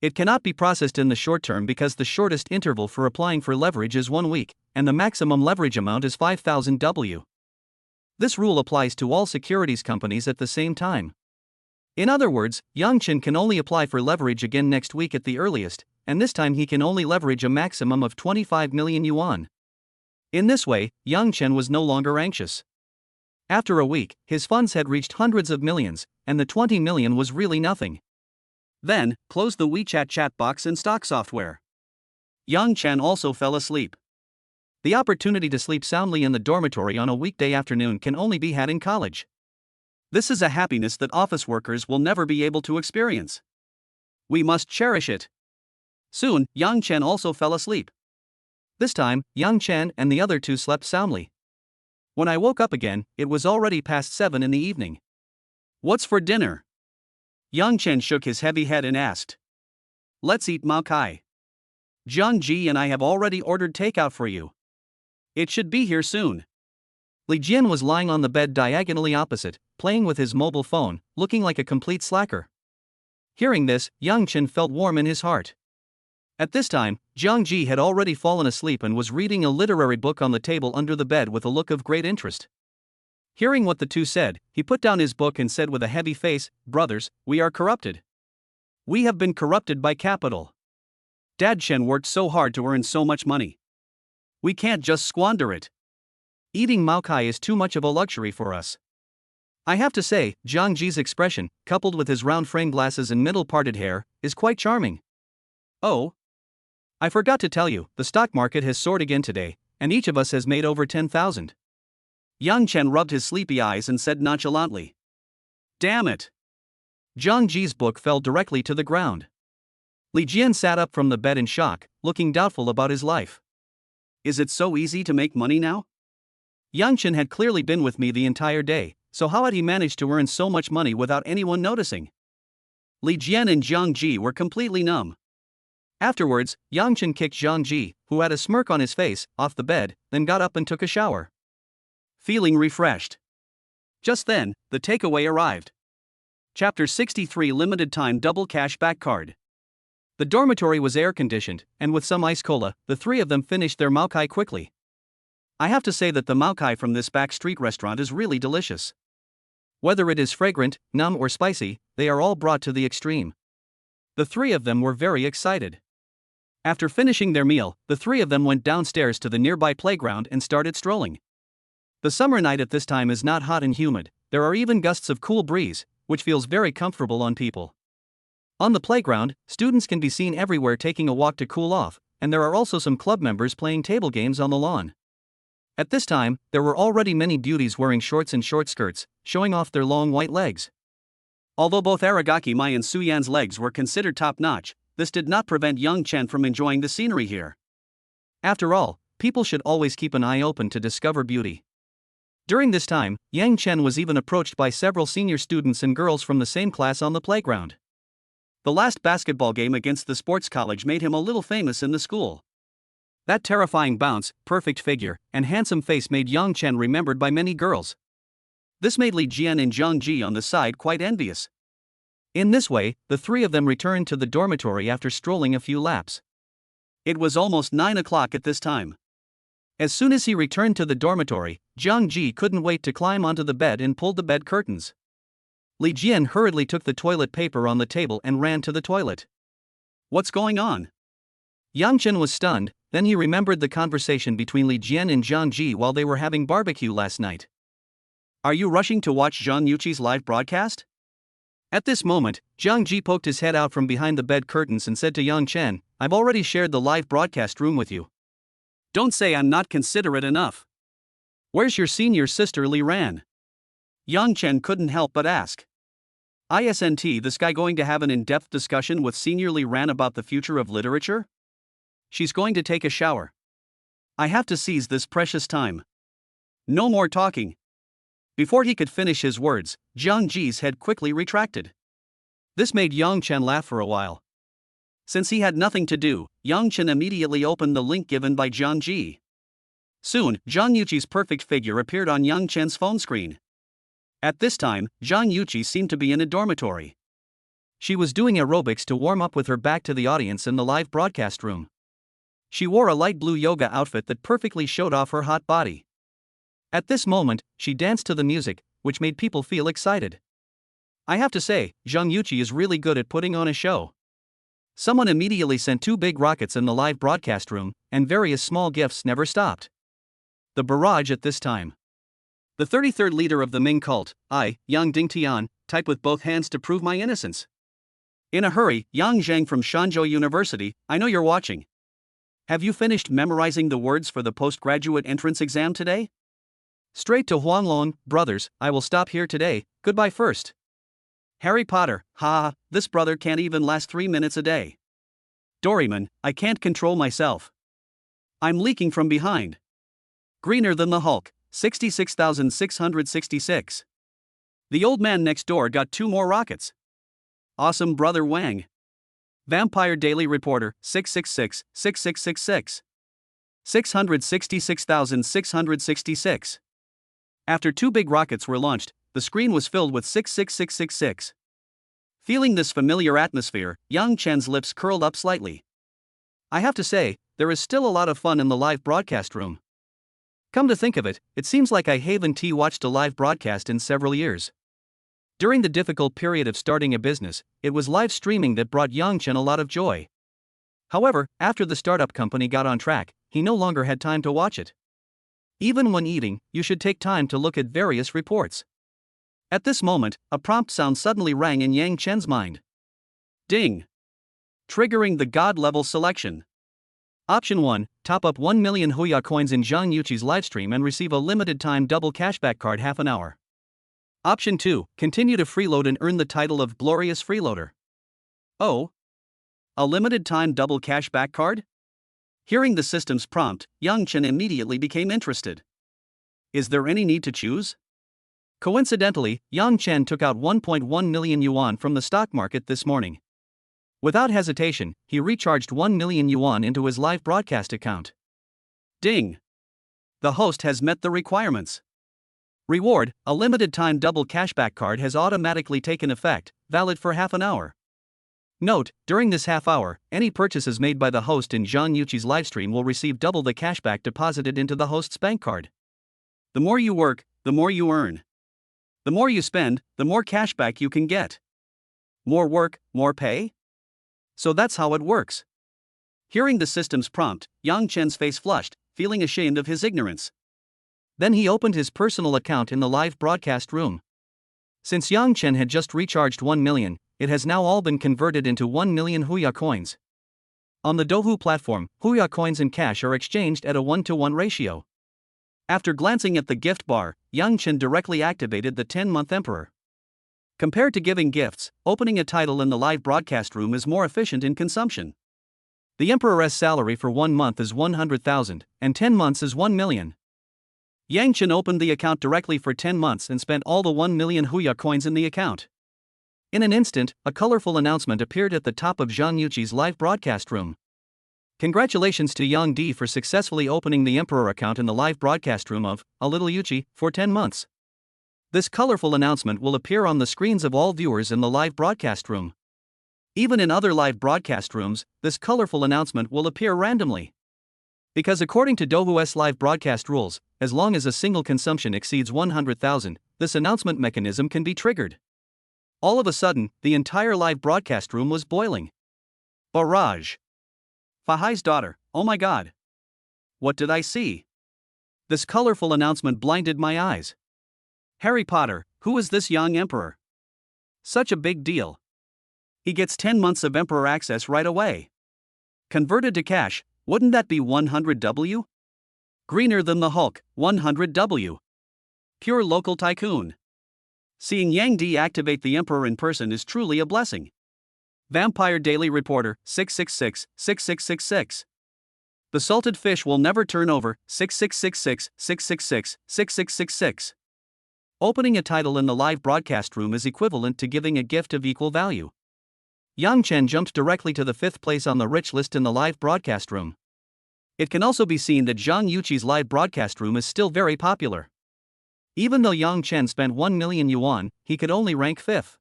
A: It cannot be processed in the short term because the shortest interval for applying for leverage is 1 week, and the maximum leverage amount is 5,000 W. This rule applies to all securities companies at the same time. In other words, Yang Chen can only apply for leverage again next week at the earliest, and this time he can only leverage a maximum of 25 million yuan. In this way, Yang Chen was no longer anxious. After a week, his funds had reached hundreds of millions, and the 20 million was really nothing. Then, close the WeChat chat box and stock software. Yang Chen also fell asleep. The opportunity to sleep soundly in the dormitory on a weekday afternoon can only be had in college. This is a happiness that office workers will never be able to experience. We must cherish it. Soon, Yang Chen also fell asleep. This time, Yang Chen and the other two slept soundly. When I woke up again, it was already past 7 in the evening. What's for dinner? Yang Chen shook his heavy head and asked. Let's eat Mao Kai. Zhang Ji and I have already ordered takeout for you. It should be here soon. Li Jian was lying on the bed diagonally opposite, playing with his mobile phone, looking like a complete slacker. Hearing this, Yang Chen felt warm in his heart. At this time, Zhang Ji had already fallen asleep and was reading a literary book on the table under the bed with a look of great interest. Hearing what the two said, he put down his book and said with a heavy face, "Brothers, we are corrupted. We have been corrupted by capital. Dad Chen worked so hard to earn so much money. We can't just squander it. Eating Mao Kai is too much of a luxury for us." I have to say, Zhang Ji's expression, coupled with his round frame glasses and middle-parted hair, is quite charming. Oh, I forgot to tell you, the stock market has soared again today, and each of us has made over 10,000. Yang Chen rubbed his sleepy eyes and said nonchalantly. Damn it! Zhang Ji's book fell directly to the ground. Li Jian sat up from the bed in shock, looking doubtful about his life. Is it so easy to make money now? Yang Chen had clearly been with me the entire day, so how had he managed to earn so much money without anyone noticing? Li Jian and Zhang Ji were completely numb. Afterwards, Yang Chen kicked Zhang Ji, who had a smirk on his face, off the bed, then got up and took a shower. Feeling refreshed. Just then, the takeaway arrived. Chapter 63 Limited Time Double Cash Back Card. The dormitory was air-conditioned, and with some ice cola, the three of them finished their maokai quickly. I have to say that the maokai from this back street restaurant is really delicious. Whether it is fragrant, numb or spicy, they are all brought to the extreme. The three of them were very excited. After finishing their meal, the three of them went downstairs to the nearby playground and started strolling. The summer night at this time is not hot and humid, there are even gusts of cool breeze, which feels very comfortable on people. On the playground, students can be seen everywhere taking a walk to cool off, and there are also some club members playing table games on the lawn. At this time, there were already many beauties wearing shorts and short skirts, showing off their long white legs. Although both Aragaki Mai and Suyan's legs were considered top-notch, this did not prevent Yang Chen from enjoying the scenery here. After all, people should always keep an eye open to discover beauty. During this time, Yang Chen was even approached by several senior students and girls from the same class on the playground. The last basketball game against the sports college made him a little famous in the school. That terrifying bounce, perfect figure, and handsome face made Yang Chen remembered by many girls. This made Li Jian and Zhang Ji on the side quite envious. In this way, the three of them returned to the dormitory after strolling a few laps. It was almost 9 o'clock at this time. As soon as he returned to the dormitory, Zhang Ji couldn't wait to climb onto the bed and pulled the bed curtains. Li Jian hurriedly took the toilet paper on the table and ran to the toilet. What's going on? Yang Chen was stunned, then he remembered the conversation between Li Jian and Zhang Ji while they were having barbecue last night. Are you rushing to watch Zhang Yuqi's live broadcast? At this moment, Zhang Ji poked his head out from behind the bed curtains and said to Yang Chen, I've already shared the live broadcast room with you. Don't say I'm not considerate enough. Where's your senior sister Li Ran? Yang Chen couldn't help but ask. Isn't this guy going to have an in-depth discussion with senior Li Ran about the future of literature? She's going to take a shower. I have to seize this precious time. No more talking. Before he could finish his words, Zhang Ji's head quickly retracted. This made Yang Chen laugh for a while. Since he had nothing to do, Yang Chen immediately opened the link given by Zhang Ji. Soon, Zhang Yuqi's perfect figure appeared on Yang Chen's phone screen. At this time, Zhang Yuqi seemed to be in a dormitory. She was doing aerobics to warm up with her back to the audience in the live broadcast room. She wore a light blue yoga outfit that perfectly showed off her hot body. At this moment, she danced to the music, which made people feel excited. I have to say, Zhang Yuqi is really good at putting on a show. Someone immediately sent 2 big rockets in the live broadcast room, and various small gifts never stopped. The barrage at this time. The 33rd leader of the Ming cult, I, Yang Dingtian, type with both hands to prove my innocence. In a hurry, Yang Zhang from Shanzhou University, I know you're watching. Have you finished memorizing the words for the postgraduate entrance exam today? Straight to Huanglong, brothers, I will stop here today, goodbye first. Harry Potter, ha, this brother can't even last 3 minutes a day. Doraemon, I can't control myself. I'm leaking from behind. Greener than the Hulk, 66,666. The old man next door got 2 more rockets. Awesome brother Wang. Vampire Daily Reporter, 666, 6666. 666,666. After 2 big rockets were launched, the screen was filled with 66666. Feeling this familiar atmosphere, Yang Chen's lips curled up slightly. I have to say, there is still a lot of fun in the live broadcast room. Come to think of it, it seems like I haven't watched a live broadcast in several years. During the difficult period of starting a business, it was live streaming that brought Yang Chen a lot of joy. However, after the startup company got on track, he no longer had time to watch it. Even when eating, you should take time to look at various reports. At this moment, a prompt sound suddenly rang in Yang Chen's mind. Ding! Triggering the God-level selection. Option 1. Top up 1 million Huya coins in Zhang Yuqi's livestream and receive a limited time double cashback card half an hour. Option 2. Continue to freeload and earn the title of Glorious Freeloader. Oh? A limited time double cashback card? Hearing the system's prompt, Yang Chen immediately became interested. Is there any need to choose? Coincidentally, Yang Chen took out 1.1 million yuan from the stock market this morning. Without hesitation, he recharged 1 million yuan into his live broadcast account. Ding! The host has met the requirements. Reward: a limited time double cashback card has automatically taken effect, valid for half an hour. Note, during this half hour, any purchases made by the host in Zhang Yuqi's livestream will receive double the cashback deposited into the host's bank card. The more you work, the more you earn. The more you spend, the more cashback you can get. More work, more pay? So that's how it works. Hearing the system's prompt, Yang Chen's face flushed, feeling ashamed of his ignorance. Then he opened his personal account in the live broadcast room. Since Yang Chen had just recharged 1 million, it has now all been converted into 1 million Huya coins. On the Douhu platform, Huya coins and cash are exchanged at a 1-to-1 ratio. After glancing at the gift bar, Yang Chen directly activated the 10-month Emperor. Compared to giving gifts, opening a title in the live broadcast room is more efficient in consumption. The Emperor's salary for 1 month is 100,000, and 10 months is 1 million. Yang Chen opened the account directly for 10 months and spent all the 1 million Huya coins in the account. In an instant, a colorful announcement appeared at the top of Zhang Yuqi's live broadcast room. Congratulations to Yang Di for successfully opening the Emperor account in the live broadcast room of A Little Yuqi for 10 months. This colorful announcement will appear on the screens of all viewers in the live broadcast room. Even in other live broadcast rooms, this colorful announcement will appear randomly. Because according to Douhu's live broadcast rules, as long as a single consumption exceeds 100,000, this announcement mechanism can be triggered. All of a sudden, the entire live broadcast room was boiling. Barrage. Fahai's daughter, oh my god. What did I see? This colorful announcement blinded my eyes. Harry Potter, who is this young emperor? Such a big deal. He gets 10 months of emperor access right away. Converted to cash, wouldn't that be 100W? Greener than the Hulk, 100W. Pure local tycoon. Seeing Yang Di activate the emperor in person is truly a blessing. Vampire Daily Reporter, 666, 6666. The salted fish will never turn over, 6666, 666, 6666. Opening a title in the live broadcast room is equivalent to giving a gift of equal value. Yang Chen jumped directly to the 5th place on the rich list in the live broadcast room. It can also be seen that Zhang Yuqi's live broadcast room is still very popular. Even though Yang Chen spent 1 million yuan, he could only rank 5th.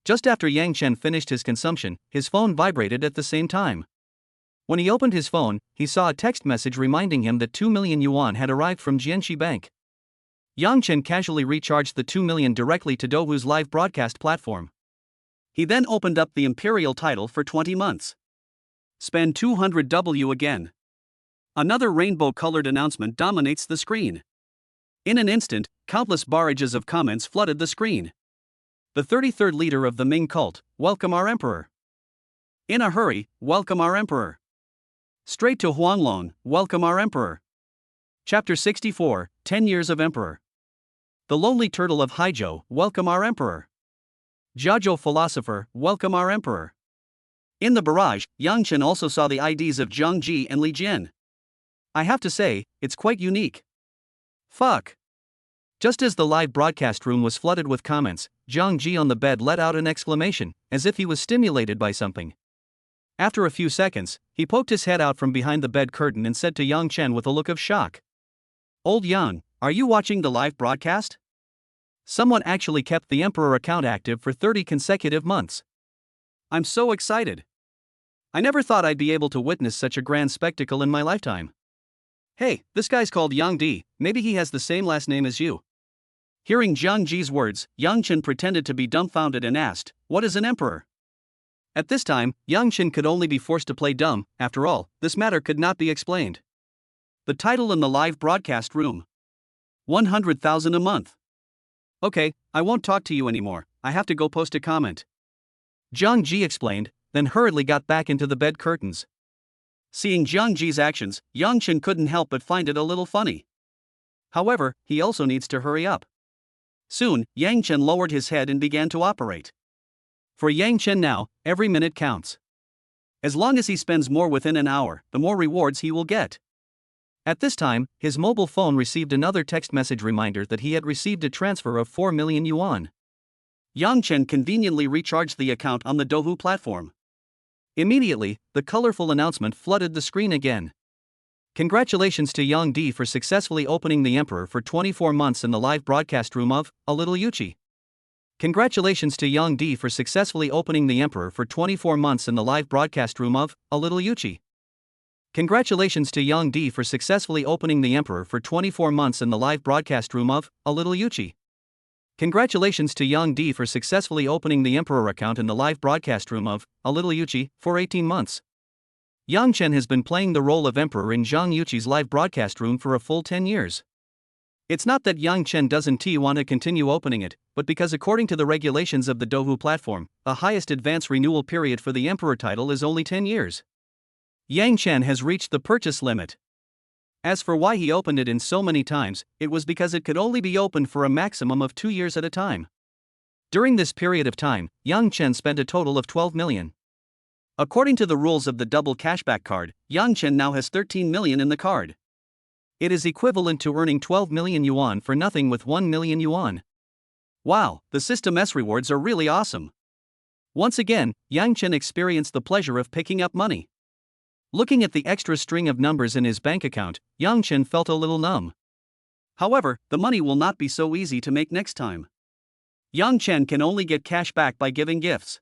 A: Just after Yang Chen finished his consumption, his phone vibrated at the same time. When he opened his phone, he saw a text message reminding him that 2 million yuan had arrived from Jianxi Bank. Yang Chen casually recharged the 2 million directly to Douhu's live broadcast platform. He then opened up the Imperial title for 20 months. Spend 200W again. Another rainbow-colored announcement dominates the screen. In an instant, countless barrages of comments flooded the screen. The 33rd leader of the Ming cult, welcome our emperor. In a hurry, welcome our emperor. Straight to Huanglong, welcome our emperor. Chapter 64, 10 Years of Emperor. The Lonely Turtle of Haizhou, welcome our emperor. Jiazhou Philosopher, welcome our emperor. In the barrage, Yang Chen also saw the IDs of Zhang Ji and Li Jian. I have to say, it's quite unique. Fuck. Just as the live broadcast room was flooded with comments, Zhang Ji on the bed let out an exclamation, as if he was stimulated by something. After a few seconds, he poked his head out from behind the bed curtain and said to Yang Chen with a look of shock. Old Yang, are you watching the live broadcast? Someone actually kept the Emperor account active for 30 consecutive months. I'm so excited. I never thought I'd be able to witness such a grand spectacle in my lifetime. Hey, this guy's called Yang Di, maybe he has the same last name as you. Hearing Zhang Ji's words, Yang Chen pretended to be dumbfounded and asked, what is an emperor? At this time, Yang Chen could only be forced to play dumb. After all, this matter could not be explained. The title in the live broadcast room. 100,000 a month. Okay, I won't talk to you anymore, I have to go post a comment. Zhang Ji explained, then hurriedly got back into the bed curtains. Seeing Jiang Ji's actions, Yang Chen couldn't help but find it a little funny. However, he also needs to hurry up. Soon, Yang Chen lowered his head and began to operate. For Yang Chen now, every minute counts. As long as he spends more within an hour, the more rewards he will get. At this time, his mobile phone received another text message reminder that he had received a transfer of 4 million yuan. Yang Chen conveniently recharged the account on the Douhu platform. Immediately, the colorful announcement flooded the screen again. Congratulations to Yang Di for successfully opening the Emperor for 24 months in the live broadcast room of A Little Yuchi. Congratulations to Yang Di for successfully opening the Emperor for 24 months in the live broadcast room of A Little Yuchi. Congratulations to Yang Di for successfully opening the Emperor for 24 months in the live broadcast room of A Little Yuchi. Congratulations to Yang Di for successfully opening the Emperor account in the live broadcast room of A Little Yuchi for 18 months. Yang Chen has been playing the role of Emperor in Zhang Yuqi's live broadcast room for a full 10 years. It's not that Yang Chen doesn't want to continue opening it, but because according to the regulations of the Douhu platform, the highest advance renewal period for the Emperor title is only 10 years. Yang Chen has reached the purchase limit. As for why he opened it in so many times, it was because it could only be opened for a maximum of 2 years at a time. During this period of time, Yang Chen spent a total of 12 million. According to the rules of the double cashback card, Yang Chen now has 13 million in the card. It is equivalent to earning 12 million yuan for nothing with 1 million yuan. Wow, the System S rewards are really awesome. Once again, Yang Chen experienced the pleasure of picking up money. Looking at the extra string of numbers in his bank account, Yang Chen felt a little numb. However, the money will not be so easy to make next time. Yang Chen can only get cash back by giving gifts.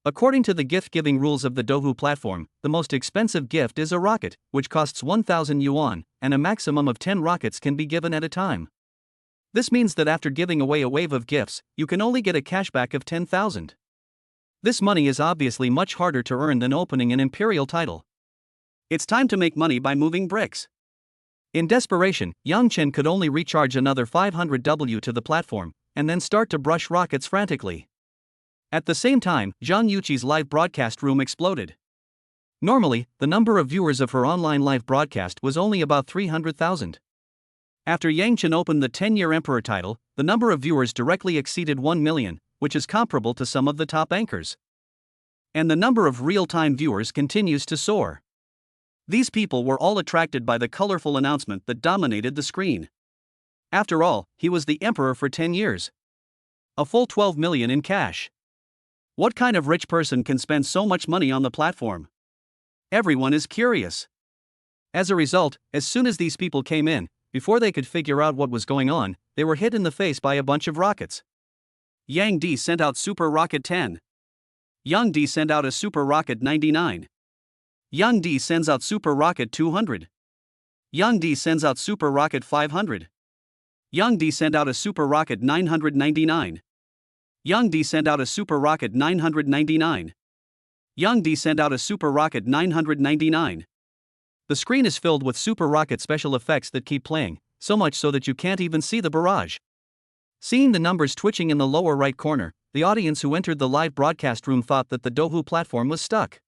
A: According to the gift-giving rules of the Douhu platform, the most expensive gift is a rocket, which costs 1,000 yuan, and a maximum of 10 rockets can be given at a time. This means that after giving away a wave of gifts, you can only get a cashback of 10,000. This money is obviously much harder to earn than opening an imperial title. It's time to make money by moving bricks. In desperation, Yang Chen could only recharge another 500 W to the platform, and then start to brush rockets frantically. At the same time, Zhang Yuqi's live broadcast room exploded. Normally, the number of viewers of her online live broadcast was only about 300,000. After Yang Chen opened the 10-year Emperor title, the number of viewers directly exceeded 1 million, which is comparable to some of the top anchors. And the number of real-time viewers continues to soar. These people were all attracted by the colorful announcement that dominated the screen. After all, he was the Emperor for 10 years. A full 12 million in cash. What kind of rich person can spend so much money on the platform? Everyone is curious. As a result, as soon as these people came in, before they could figure out what was going on, they were hit in the face by a bunch of rockets. Yang Di sent out Super Rocket 10. Yang Di sent out a Super Rocket 99. Yang Di sends out Super Rocket 200. Yang Di sends out Super Rocket 500. Yang Di sent out a Super Rocket 999. Yang Di sent out a Super Rocket 999. Yang Di sent out a Super Rocket 999. The screen is filled with Super Rocket special effects that keep playing, so much so that you can't even see the barrage. Seeing the numbers twitching in the lower right corner, the audience who entered the live broadcast room thought that the Douhu platform was stuck.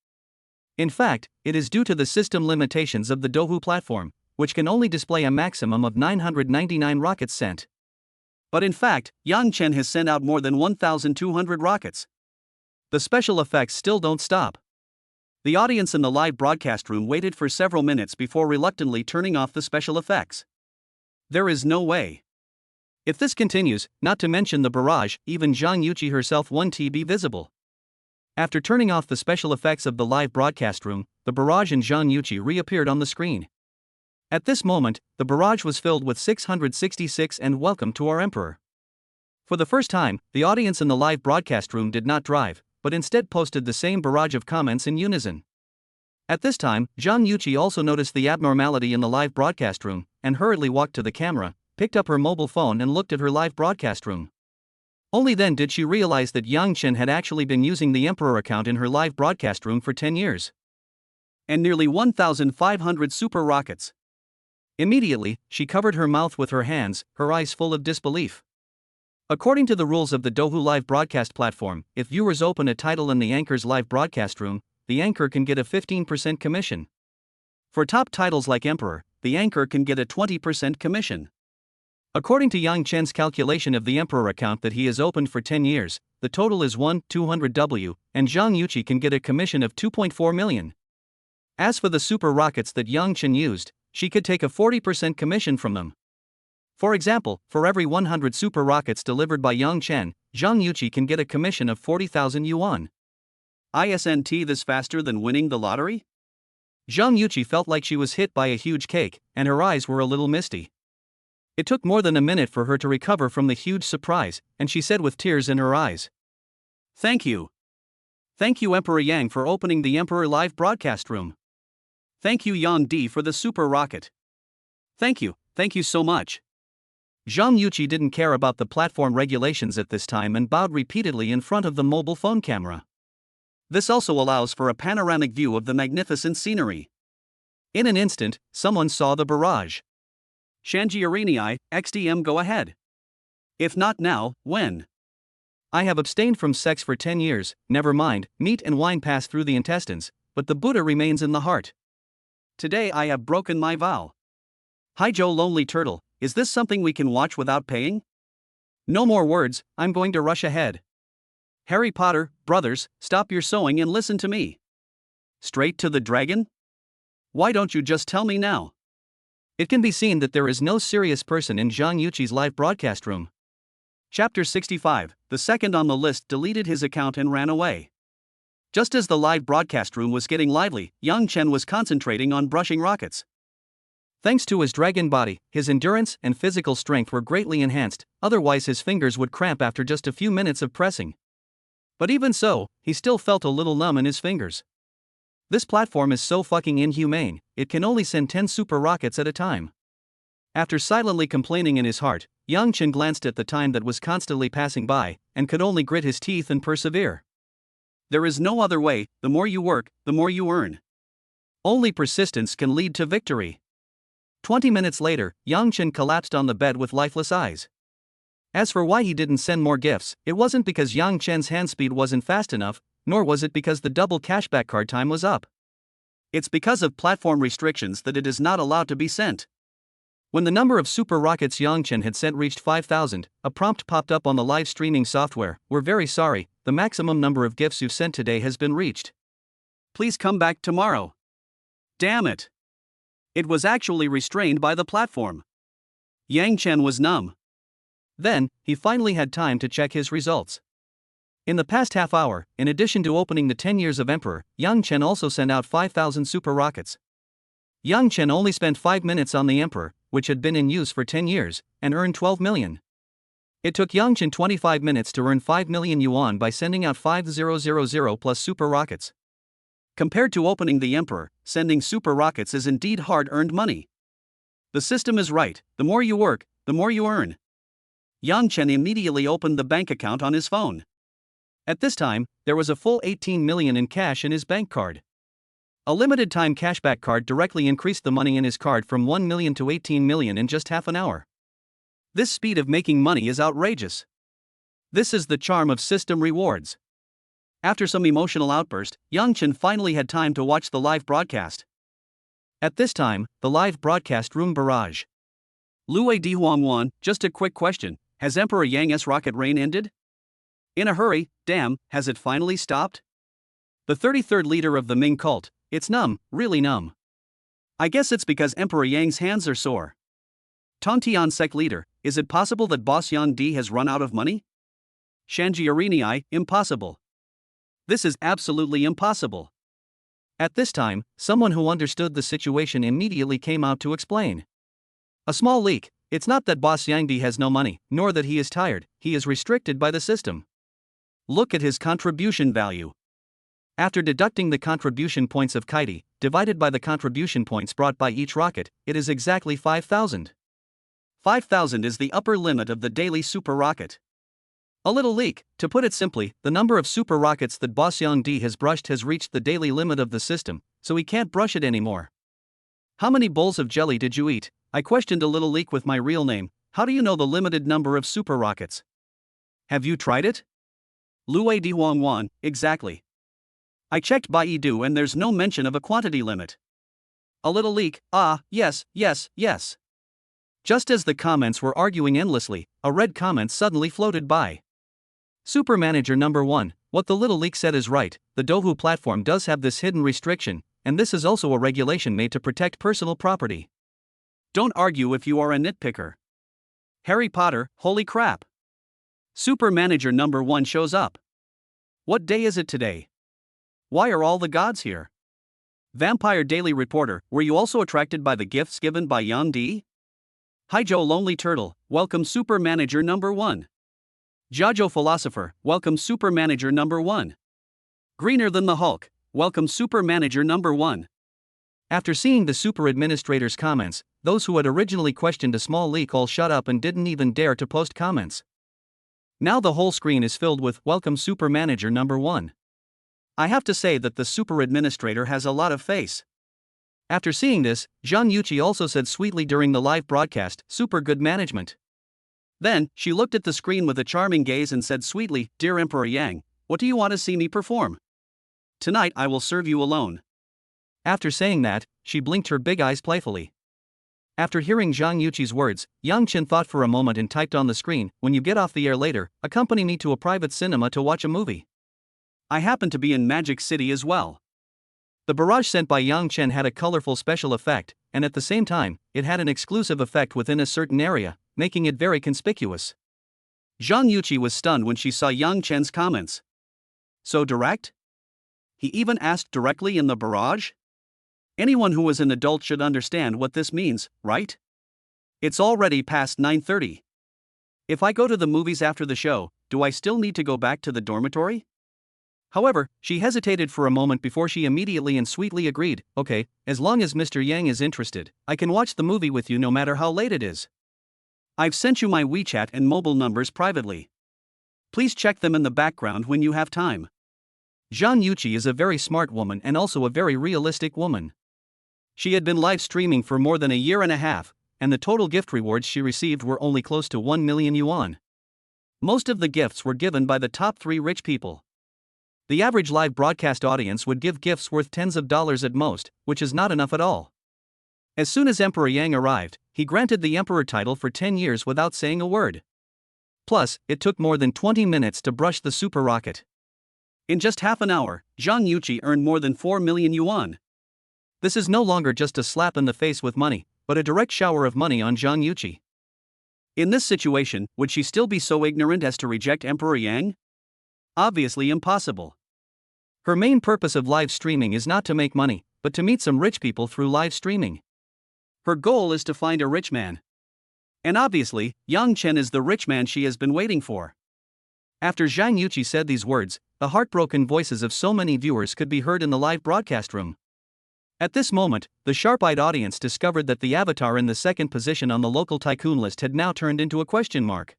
A: In fact, it is due to the system limitations of the Douhu platform, which can only display a maximum of 999 rockets sent. But in fact, Yang Chen has sent out more than 1,200 rockets. The special effects still don't stop. The audience in the live broadcast room waited for several minutes before reluctantly turning off the special effects. There is no way. If this continues, not to mention the barrage, even Zhang Yuqi herself won't be visible. After turning off the special effects of the live broadcast room, the barrage and Zhang Yuqi reappeared on the screen. At this moment, the barrage was filled with 666 and welcome to our Emperor. For the first time, the audience in the live broadcast room did not drive, but instead posted the same barrage of comments in unison. At this time, Zhang Yuqi also noticed the abnormality in the live broadcast room, and hurriedly walked to the camera, picked up her mobile phone and looked at her live broadcast room. Only then did she realize that Yang Chen had actually been using the Emperor account in her live broadcast room for 10 years. And nearly 1,500 super rockets. Immediately, she covered her mouth with her hands, her eyes full of disbelief. According to the rules of the Douhu live broadcast platform, if viewers open a title in the anchor's live broadcast room, the anchor can get a 15% commission. For top titles like Emperor, the anchor can get a 20% commission. According to Yang Chen's calculation of the Emperor account that he has opened for 10 years, the total is 1,200W, and Zhang Yuqi can get a commission of 2.4 million. As for the super rockets that Yang Chen used, she could take a 40% commission from them. For example, for every 100 super rockets delivered by Yang Chen, Zhang Yuqi can get a commission of 40,000 yuan. Isn't this faster than winning the lottery? Zhang Yuqi felt like she was hit by a huge cake, and her eyes were a little misty. It took more than a minute for her to recover from the huge surprise, and she said with tears in her eyes, "Thank you. Thank you Emperor Yang for opening the Emperor Live broadcast room. Thank you Yang Di for the super rocket. Thank you so much." Zhang Yuqi didn't care about the platform regulations at this time and bowed repeatedly in front of the mobile phone camera. This also allows for a panoramic view of the magnificent scenery. In an instant, someone saw the barrage. Shanjiarini, XDM, go ahead. If not now, when? I have abstained from sex for 10 years, never mind, meat and wine pass through the intestines, but the Buddha remains in the heart. Today I have broken my vow. Hi Joe Lonely Turtle, is this something we can watch without paying? No more words, I'm going to rush ahead. Harry Potter, brothers, stop your sewing and listen to me. Straight to the dragon? Why don't you just tell me now? It can be seen that there is no serious person in Zhang Yuqi's live broadcast room. Chapter 65, the second on the list deleted his account and ran away. Just as the live broadcast room was getting lively, Yang Chen was concentrating on brushing rockets. Thanks to his dragon body, his endurance and physical strength were greatly enhanced, otherwise his fingers would cramp after just a few minutes of pressing. But even so, he still felt a little numb in his fingers. This platform is so fucking inhumane, it can only send 10 super rockets at a time. After silently complaining in his heart, Yang Chen glanced at the time that was constantly passing by, and could only grit his teeth and persevere. There is no other way, the more you work, the more you earn. Only persistence can lead to victory. 20 minutes later, Yang Chen collapsed on the bed with lifeless eyes. As for why he didn't send more gifts, it wasn't because Yang Chen's hand speed wasn't fast enough, nor was it because the double cashback card time was up. It's because of platform restrictions that it is not allowed to be sent. When the number of super rockets Yang Chen had sent reached 5,000, a prompt popped up on the live streaming software: "We're very sorry, the maximum number of gifts you've sent today has been reached. Please come back tomorrow." Damn it! It was actually restrained by the platform. Yang Chen was numb. Then, he finally had time to check his results. In the past half hour, in addition to opening the 10 years of Emperor, Yang Chen also sent out 5,000 super rockets. Yang Chen only spent 5 minutes on the Emperor, which had been in use for 10 years, and earned 12 million. It took Yang Chen 25 minutes to earn 5 million yuan by sending out 5000 plus super rockets. Compared to opening the Emperor, sending super rockets is indeed hard-earned money. The system is right, the more you work, the more you earn. Yang Chen immediately opened the bank account on his phone. At this time, there was a full 18 million in cash in his bank card. A limited-time cashback card directly increased the money in his card from 1 million to 18 million in just half an hour. This speed of making money is outrageous. This is the charm of system rewards. After some emotional outburst, Yang Chen finally had time to watch the live broadcast. At this time, the live broadcast room barrage. Luei Dihuangwan, just a quick question, has Emperor Yang's rocket rain ended? In a hurry, damn, has it finally stopped? The 33rd leader of the Ming cult, it's numb, really numb. I guess it's because Emperor Yang's hands are sore. Tongtian sect leader, is it possible that boss Yang Di has run out of money? Shanjiarini, impossible. This is absolutely impossible. At this time, someone who understood the situation immediately came out to explain. A small leak: it's not that boss Yang Di has no money, nor that he is tired, he is restricted by the system. Look at his contribution value. After deducting the contribution points of Kaiti, divided by the contribution points brought by each rocket, it is exactly 5,000. 5,000 is the upper limit of the daily super rocket. A little leak: to put it simply, the number of super rockets that boss Yang Di has brushed has reached the daily limit of the system, so he can't brush it anymore. How many bowls of jelly did you eat? I questioned a little leak with my real name. How do you know the limited number of super rockets? Have you tried it? Luei Dihuangwan, exactly. I checked Baidu and there's no mention of a quantity limit. a little leak, ah, yes, yes, yes. Just as the comments were arguing endlessly, a red comment suddenly floated by. Super Manager number 1, what the little leak said is right, the Dohu platform does have this hidden restriction, and this is also a regulation made to protect personal property. Don't argue if you are a nitpicker. Harry Potter, holy crap. Super Manager number 1 shows up. What day is it today? Why are all the gods here? Vampire Daily Reporter, were you also attracted by the gifts given by Yang D? Hi Joe Lonely Turtle, welcome Super Manager number 1. Jajo Philosopher, welcome Super Manager number 1. Greener than the Hulk, welcome Super Manager number 1. After seeing the Super Administrator's comments, those who had originally questioned a small leak all shut up and didn't even dare to post comments. Now the whole screen is filled with welcome Super Manager number 1. I have to say that the Super Administrator has a lot of face. After seeing this, Zhang Yuqi also said sweetly during the live broadcast, super good management. Then, she looked at the screen with a charming gaze and said sweetly, Dear Emperor Yang, what do you want to see me perform? Tonight I will serve you alone. After saying that, she blinked her big eyes playfully. After hearing Zhang Yuqi's words, Yang Chen thought for a moment and typed on the screen, when you get off the air later, accompany me to a private cinema to watch a movie. I happen to be in Magic City as well. The barrage sent by Yang Chen had a colorful special effect, and at the same time, it had an exclusive effect within a certain area, making it very conspicuous. Zhang Yuqi was stunned when she saw Yang Chen's comments. So direct? He even asked directly in the barrage? Anyone who is an adult should understand what this means, right? It's already past 9:30. If I go to the movies after the show, do I still need to go back to the dormitory? However, she hesitated for a moment before she immediately and sweetly agreed, okay, as long as Mr. Yang is interested, I can watch the movie with you no matter how late it is. I've sent you my WeChat and mobile numbers privately. Please check them in the background when you have time. Zhang Yuqi is a very smart woman and also a very realistic woman. She had been live streaming for more than a year and a half, and the total gift rewards she received were only close to 1 million yuan. Most of the gifts were given by the top 3 rich people. The average live broadcast audience would give gifts worth tens of dollars at most, which is not enough at all. As soon as Emperor Yang arrived, he granted the emperor title for 10 years without saying a word. Plus, it took more than 20 minutes to brush the super rocket. In just half an hour, Zhang Yuqi earned more than 4 million yuan. This is no longer just a slap in the face with money, but a direct shower of money on Zhang Yuqi. In this situation, would she still be so ignorant as to reject Emperor Yang? Obviously impossible. Her main purpose of live streaming is not to make money, but to meet some rich people through live streaming. Her goal is to find a rich man. And obviously, Yang Chen is the rich man she has been waiting for. After Zhang Yuqi said these words, the heartbroken voices of so many viewers could be heard in the live broadcast room. At this moment, the sharp-eyed audience discovered that the avatar in the second position on the local tycoon list had now turned into a question mark.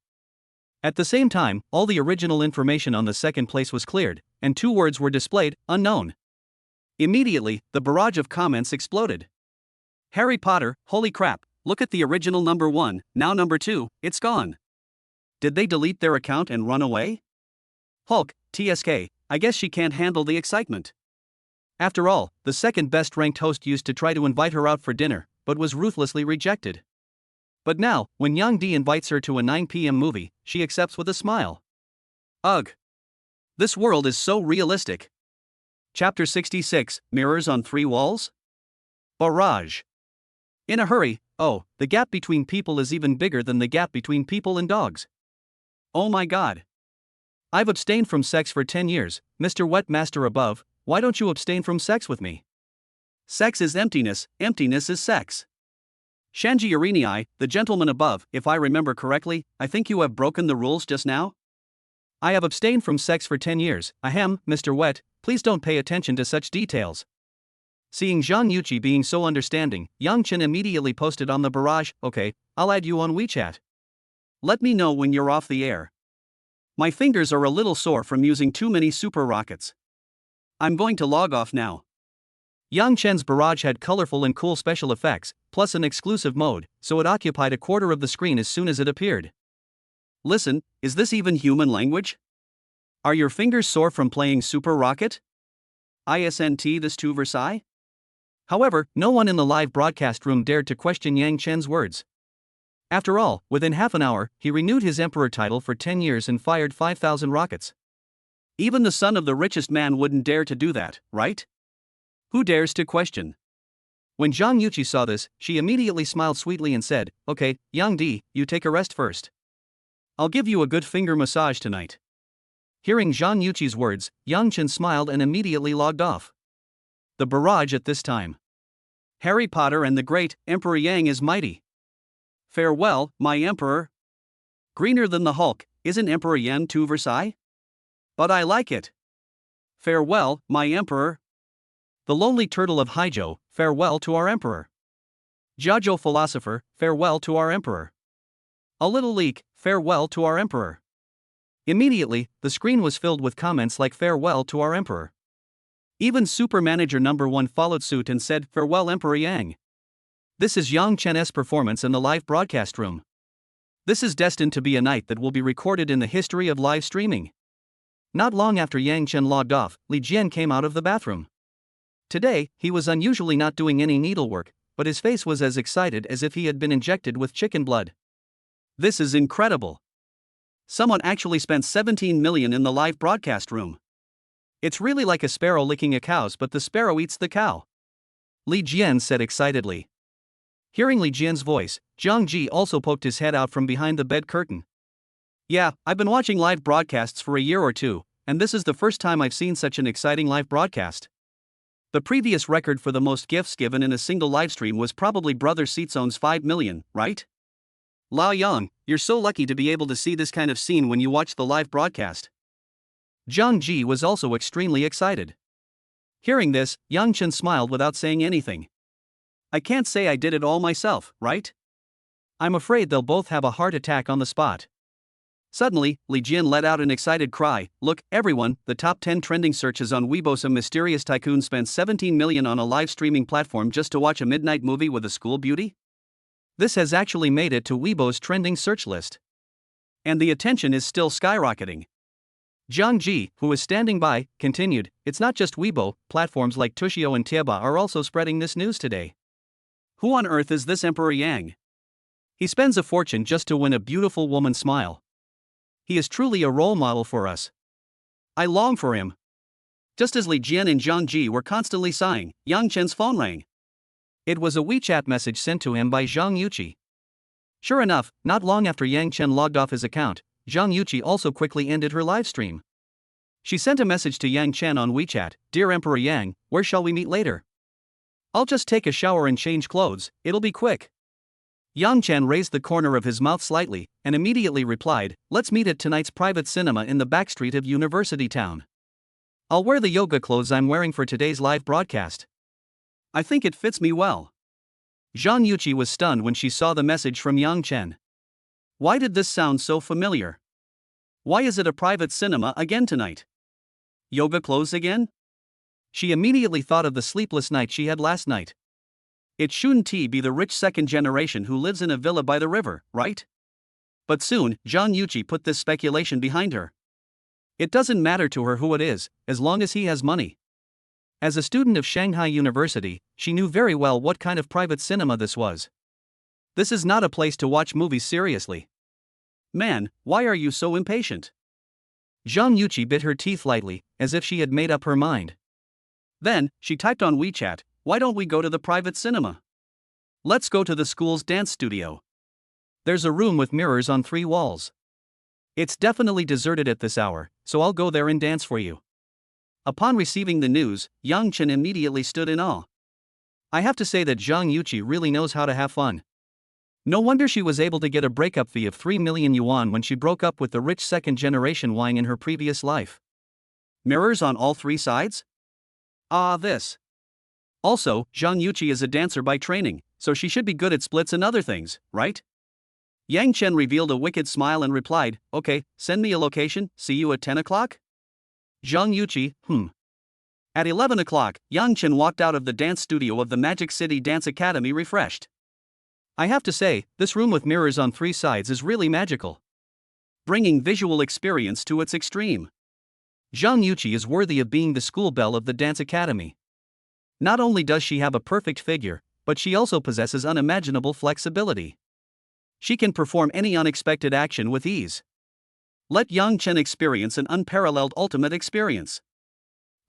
A: At the same time, all the original information on the second place was cleared, and 2 words were displayed, unknown. Immediately, the barrage of comments exploded. Harry Potter, holy crap, look at the original number 1, now number 2, it's gone. Did they delete their account and run away? Hulk, TSK, I guess she can't handle the excitement. After all, the second best ranked host used to try to invite her out for dinner, but was ruthlessly rejected. But now, when Yang D invites her to a 9 p.m. movie, she accepts with a smile. Ugh. This world is so realistic. Chapter 66, Mirrors on 3 Walls? Barrage. In a hurry, oh, the gap between people is even bigger than the gap between people and dogs. Oh my god. I've abstained from sex for 10 years, Mr. Wetmaster above, why don't you abstain from sex with me? Sex is emptiness, emptiness is sex. Shanji Irinii, the gentleman above, if I remember correctly, I think you have broken the rules just now? I have abstained from sex for 10 years, ahem, Mr. Wet, please don't pay attention to such details. Seeing Zhang Yuqi being so understanding, Yang Chen immediately posted on the barrage, okay, I'll add you on WeChat. Let me know when you're off the air. My fingers are a little sore from using too many super rockets. I'm going to log off now. Yang Chen's barrage had colorful and cool special effects, plus an exclusive mode, so it occupied a quarter of the screen as soon as it appeared. Listen, is this even human language? Are your fingers sore from playing Super Rocket? ISNT this to Versailles? However, no one in the live broadcast room dared to question Yang Chen's words. After all, within half an hour, he renewed his emperor title for 10 years and fired 5,000 rockets. Even the son of the richest man wouldn't dare to do that, right? Who dares to question? When Zhang Yuqi saw this, she immediately smiled sweetly and said, "Okay, Yang Di, you take a rest first. I'll give you a good finger massage tonight." Hearing Zhang Yuqi's words, Yang Chen smiled and immediately logged off. The barrage at this time. Harry Potter and the Great, Emperor Yang is mighty. Farewell, my emperor. Greener than the Hulk, isn't Emperor Yang to Versailles? But I like it. Farewell, my emperor. The lonely turtle of Haizhou, farewell to our emperor. Jiazhou philosopher, farewell to our emperor. A little leak, farewell to our emperor. Immediately, the screen was filled with comments like farewell to our emperor. Even Super Manager number 1 followed suit and said, "Farewell Emperor Yang." This is Yang Chen's performance in the live broadcast room. This is destined to be a night that will be recorded in the history of live streaming. Not long after Yang Chen logged off, Li Jian came out of the bathroom. Today, he was unusually not doing any needlework, but his face was as excited as if he had been injected with chicken blood. This is incredible. Someone actually spent 17 million in the live broadcast room. It's really like a sparrow licking a cow's, but the sparrow eats the cow. Li Jian said excitedly. Hearing Li Jian's voice, Zhang Ji also poked his head out from behind the bed curtain. Yeah, I've been watching live broadcasts for a year or two, and this is the first time I've seen such an exciting live broadcast. The previous record for the most gifts given in a single livestream was probably Brother Seatson's 5 million, right? Lao Yang, you're so lucky to be able to see this kind of scene when you watch the live broadcast. Zhang Ji was also extremely excited. Hearing this, Yang Chen smiled without saying anything. I can't say I did it all myself, right? I'm afraid they'll both have a heart attack on the spot. Suddenly, Li Jian let out an excited cry. Look, everyone, the top 10 trending searches on Weibo. Some mysterious tycoon spent 17 million on a live streaming platform just to watch a midnight movie with a school beauty? This has actually made it to Weibo's trending search list. And the attention is still skyrocketing. Zhang Ji, who was standing by, continued, it's not just Weibo, platforms like Tushio and Tieba are also spreading this news today. Who on earth is this Emperor Yang? He spends a fortune just to win a beautiful woman's smile. He is truly a role model for us. I long for him. Just as Li Jian and Zhang Ji were constantly sighing, Yang Chen's phone rang. It was a WeChat message sent to him by Zhang Yuqi. Sure enough, not long after Yang Chen logged off his account, Zhang Yuqi also quickly ended her livestream. She sent a message to Yang Chen on WeChat, Dear Emperor Yang, where shall we meet later? I'll just take a shower and change clothes, it'll be quick. Yang Chen raised the corner of his mouth slightly, and immediately replied, let's meet at tonight's private cinema in the backstreet of University Town. I'll wear the yoga clothes I'm wearing for today's live broadcast. I think it fits me well. Zhang Yuqi was stunned when she saw the message from Yang Chen. Why did this sound so familiar? Why is it a private cinema again tonight? Yoga clothes again? She immediately thought of the sleepless night she had last night. It shouldn't be the rich second generation who lives in a villa by the river, right? But soon, Zhang Yuqi put this speculation behind her. It doesn't matter to her who it is, as long as he has money. As a student of Shanghai University, she knew very well what kind of private cinema this was. This is not a place to watch movies seriously. Man, why are you so impatient? Zhang Yuqi bit her teeth lightly, as if she had made up her mind. Then, she typed on WeChat, why don't we go to the private cinema? Let's go to the school's dance studio. There's a room with mirrors on 3 walls. It's definitely deserted at this hour, so I'll go there and dance for you. Upon receiving the news, Yang Chen immediately stood in awe. I have to say that Zhang Yuqi really knows how to have fun. No wonder she was able to get a breakup fee of 3 million yuan when she broke up with the rich second-generation Wang in her previous life. Mirrors on all 3 sides? This. Also, Zhang Yuqi is a dancer by training, so she should be good at splits and other things, right? Yang Chen revealed a wicked smile and replied, okay, send me a location, see you at 10 o'clock? Zhang Yuqi, At 11 o'clock, Yang Chen walked out of the dance studio of the Magic City Dance Academy refreshed. I have to say, this room with mirrors on 3 sides is really magical. Bringing visual experience to its extreme. Zhang Yuqi is worthy of being the school belle of the dance academy. Not only does she have a perfect figure, but she also possesses unimaginable flexibility. She can perform any unexpected action with ease. Let Yang Chen experience an unparalleled ultimate experience.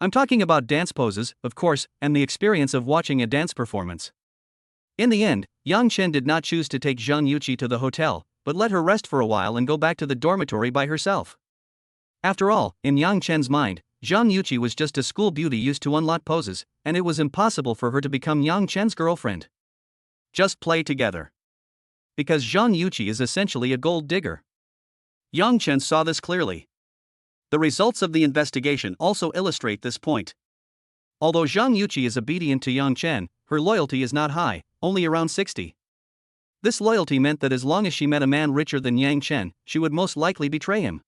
A: I'm talking about dance poses, of course, and the experience of watching a dance performance. In the end, Yang Chen did not choose to take Zhang Yuqi to the hotel, but let her rest for a while and go back to the dormitory by herself. After all, in Yang Chen's mind, Zhang Yuqi was just a school beauty used to unlock poses, and it was impossible for her to become Yang Chen's girlfriend. Just play together. Because Zhang Yuqi is essentially a gold digger. Yang Chen saw this clearly. The results of the investigation also illustrate this point. Although Zhang Yuqi is obedient to Yang Chen, her loyalty is not high, only around 60. This loyalty meant that as long as she met a man richer than Yang Chen, she would most likely betray him.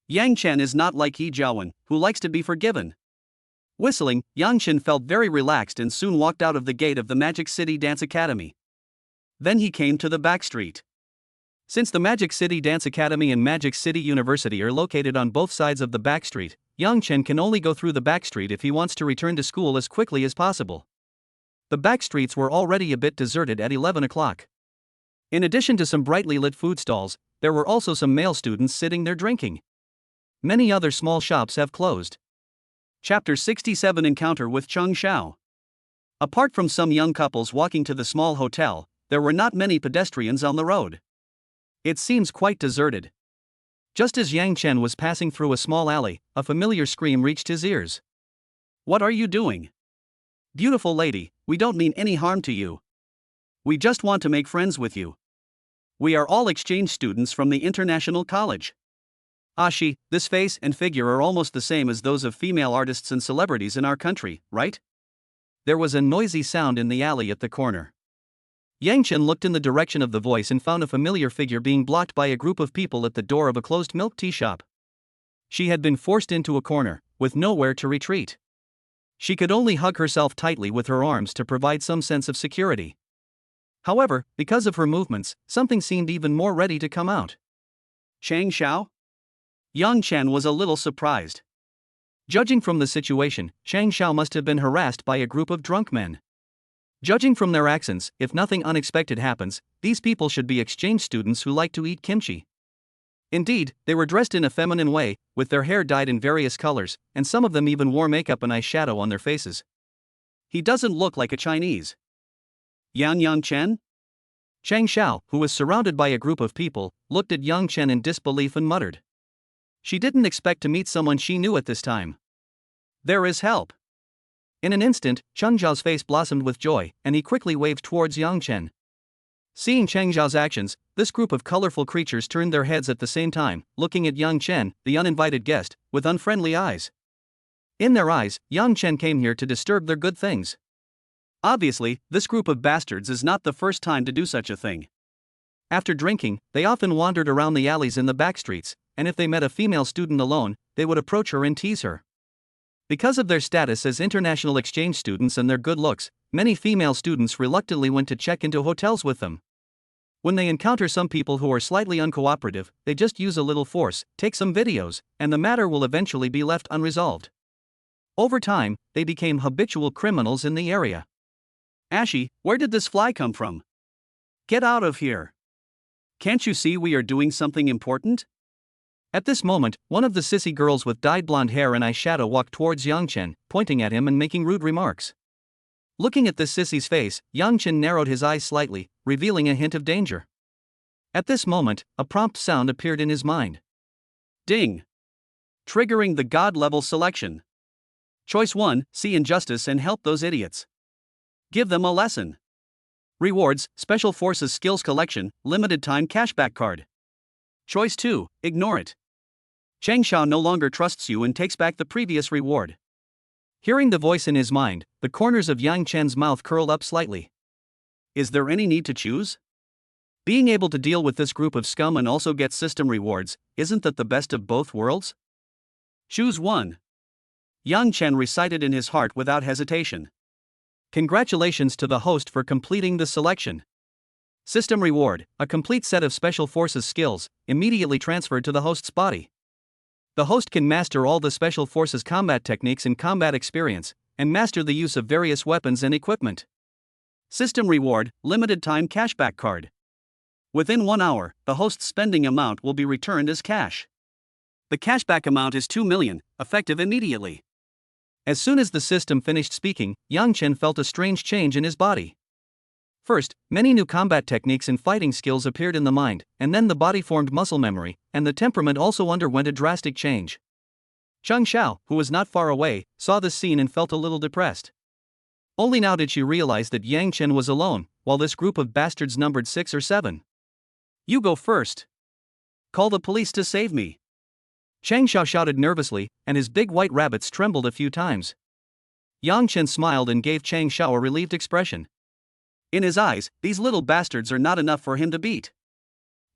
A: Yang Chen is not like Yi Jiawen, who likes to be forgiven. Whistling, Yang Chen felt very relaxed and soon walked out of the gate of the Magic City Dance Academy. Then he came to the back street. Since the Magic City Dance Academy and Magic City University are located on both sides of the back street, Yang Chen can only go through the back street if he wants to return to school as quickly as possible. The back streets were already a bit deserted at 11 o'clock. In addition to some brightly lit food stalls, there were also some male students sitting there drinking. Many other small shops have closed. Chapter 67 Encounter with Cheng Xiao. Apart from some young couples walking to the small hotel, there were not many pedestrians on the road. It seems quite deserted. Just as Yang Chen was passing through a small alley, a familiar scream reached his ears. "What are you doing? Beautiful lady, we don't mean any harm to you. We just want to make friends with you. We are all exchange students from the International College. Ashi, this face and figure are almost the same as those of female artists and celebrities in our country, right?" There was a noisy sound in the alley at the corner. Yang Chen looked in the direction of the voice and found a familiar figure being blocked by a group of people at the door of a closed milk tea shop. She had been forced into a corner, with nowhere to retreat. She could only hug herself tightly with her arms to provide some sense of security. However, because of her movements, something seemed even more ready to come out. Cheng Xiao? Yang Chen was a little surprised. Judging from the situation, Cheng Xiao must have been harassed by a group of drunk men. Judging from their accents, if nothing unexpected happens, these people should be exchange students who like to eat kimchi. Indeed, they were dressed in a feminine way, with their hair dyed in various colors, and some of them even wore makeup and eyeshadow on their faces. He doesn't look like a Chinese. Yang Chen? Cheng Xiao, who was surrounded by a group of people, looked at Yang Chen in disbelief and muttered. She didn't expect to meet someone she knew at this time. There is help. In an instant, Cheng Xiao's face blossomed with joy, and he quickly waved towards Yang Chen. Seeing Cheng Xiao's actions, this group of colorful creatures turned their heads at the same time, looking at Yang Chen, the uninvited guest, with unfriendly eyes. In their eyes, Yang Chen came here to disturb their good things. Obviously, this group of bastards is not the first time to do such a thing. After drinking, they often wandered around the alleys in the back streets, and if they met a female student alone, they would approach her and tease her. Because of their status as international exchange students and their good looks, many female students reluctantly went to check into hotels with them. When they encounter some people who are slightly uncooperative, they just use a little force, take some videos, and the matter will eventually be left unresolved. Over time, they became habitual criminals in the area. Ashi, where did this fly come from? Get out of here. Can't you see we are doing something important? At this moment, one of the sissy girls with dyed blonde hair and eyeshadow walked towards Yang Chen, pointing at him and making rude remarks. Looking at this sissy's face, Yang Chen narrowed his eyes slightly, revealing a hint of danger. At this moment, a prompt sound appeared in his mind. Ding! Triggering the God-level selection. Choice 1, see injustice and help those idiots. Give them a lesson. Rewards, Special Forces Skills Collection, limited time cashback card. Choice 2, ignore it. Cheng Xiao no longer trusts you and takes back the previous reward. Hearing the voice in his mind, the corners of Yang Chen's mouth curled up slightly. Is there any need to choose? Being able to deal with this group of scum and also get system rewards, isn't that the best of both worlds? Choose one. Yang Chen recited in his heart without hesitation. Congratulations to the host for completing the selection. System reward, a complete set of Special Forces skills, immediately transferred to the host's body. The host can master all the Special Forces combat techniques and combat experience, and master the use of various weapons and equipment. System reward, limited time cashback card. Within 1 hour, the host's spending amount will be returned as cash. The cashback amount is 2 million, effective immediately. As soon as the system finished speaking, Yang Chen felt a strange change in his body. First, many new combat techniques and fighting skills appeared in the mind, and then the body formed muscle memory, and the temperament also underwent a drastic change. Cheng Xiao, who was not far away, saw this scene and felt a little depressed. Only now did she realize that Yang Chen was alone, while this group of bastards numbered 6 or 7. "You go first. Call the police to save me." Cheng Xiao shouted nervously, and his big white rabbits trembled a few times. Yang Chen smiled and gave Cheng Xiao a relieved expression. In his eyes, these little bastards are not enough for him to beat.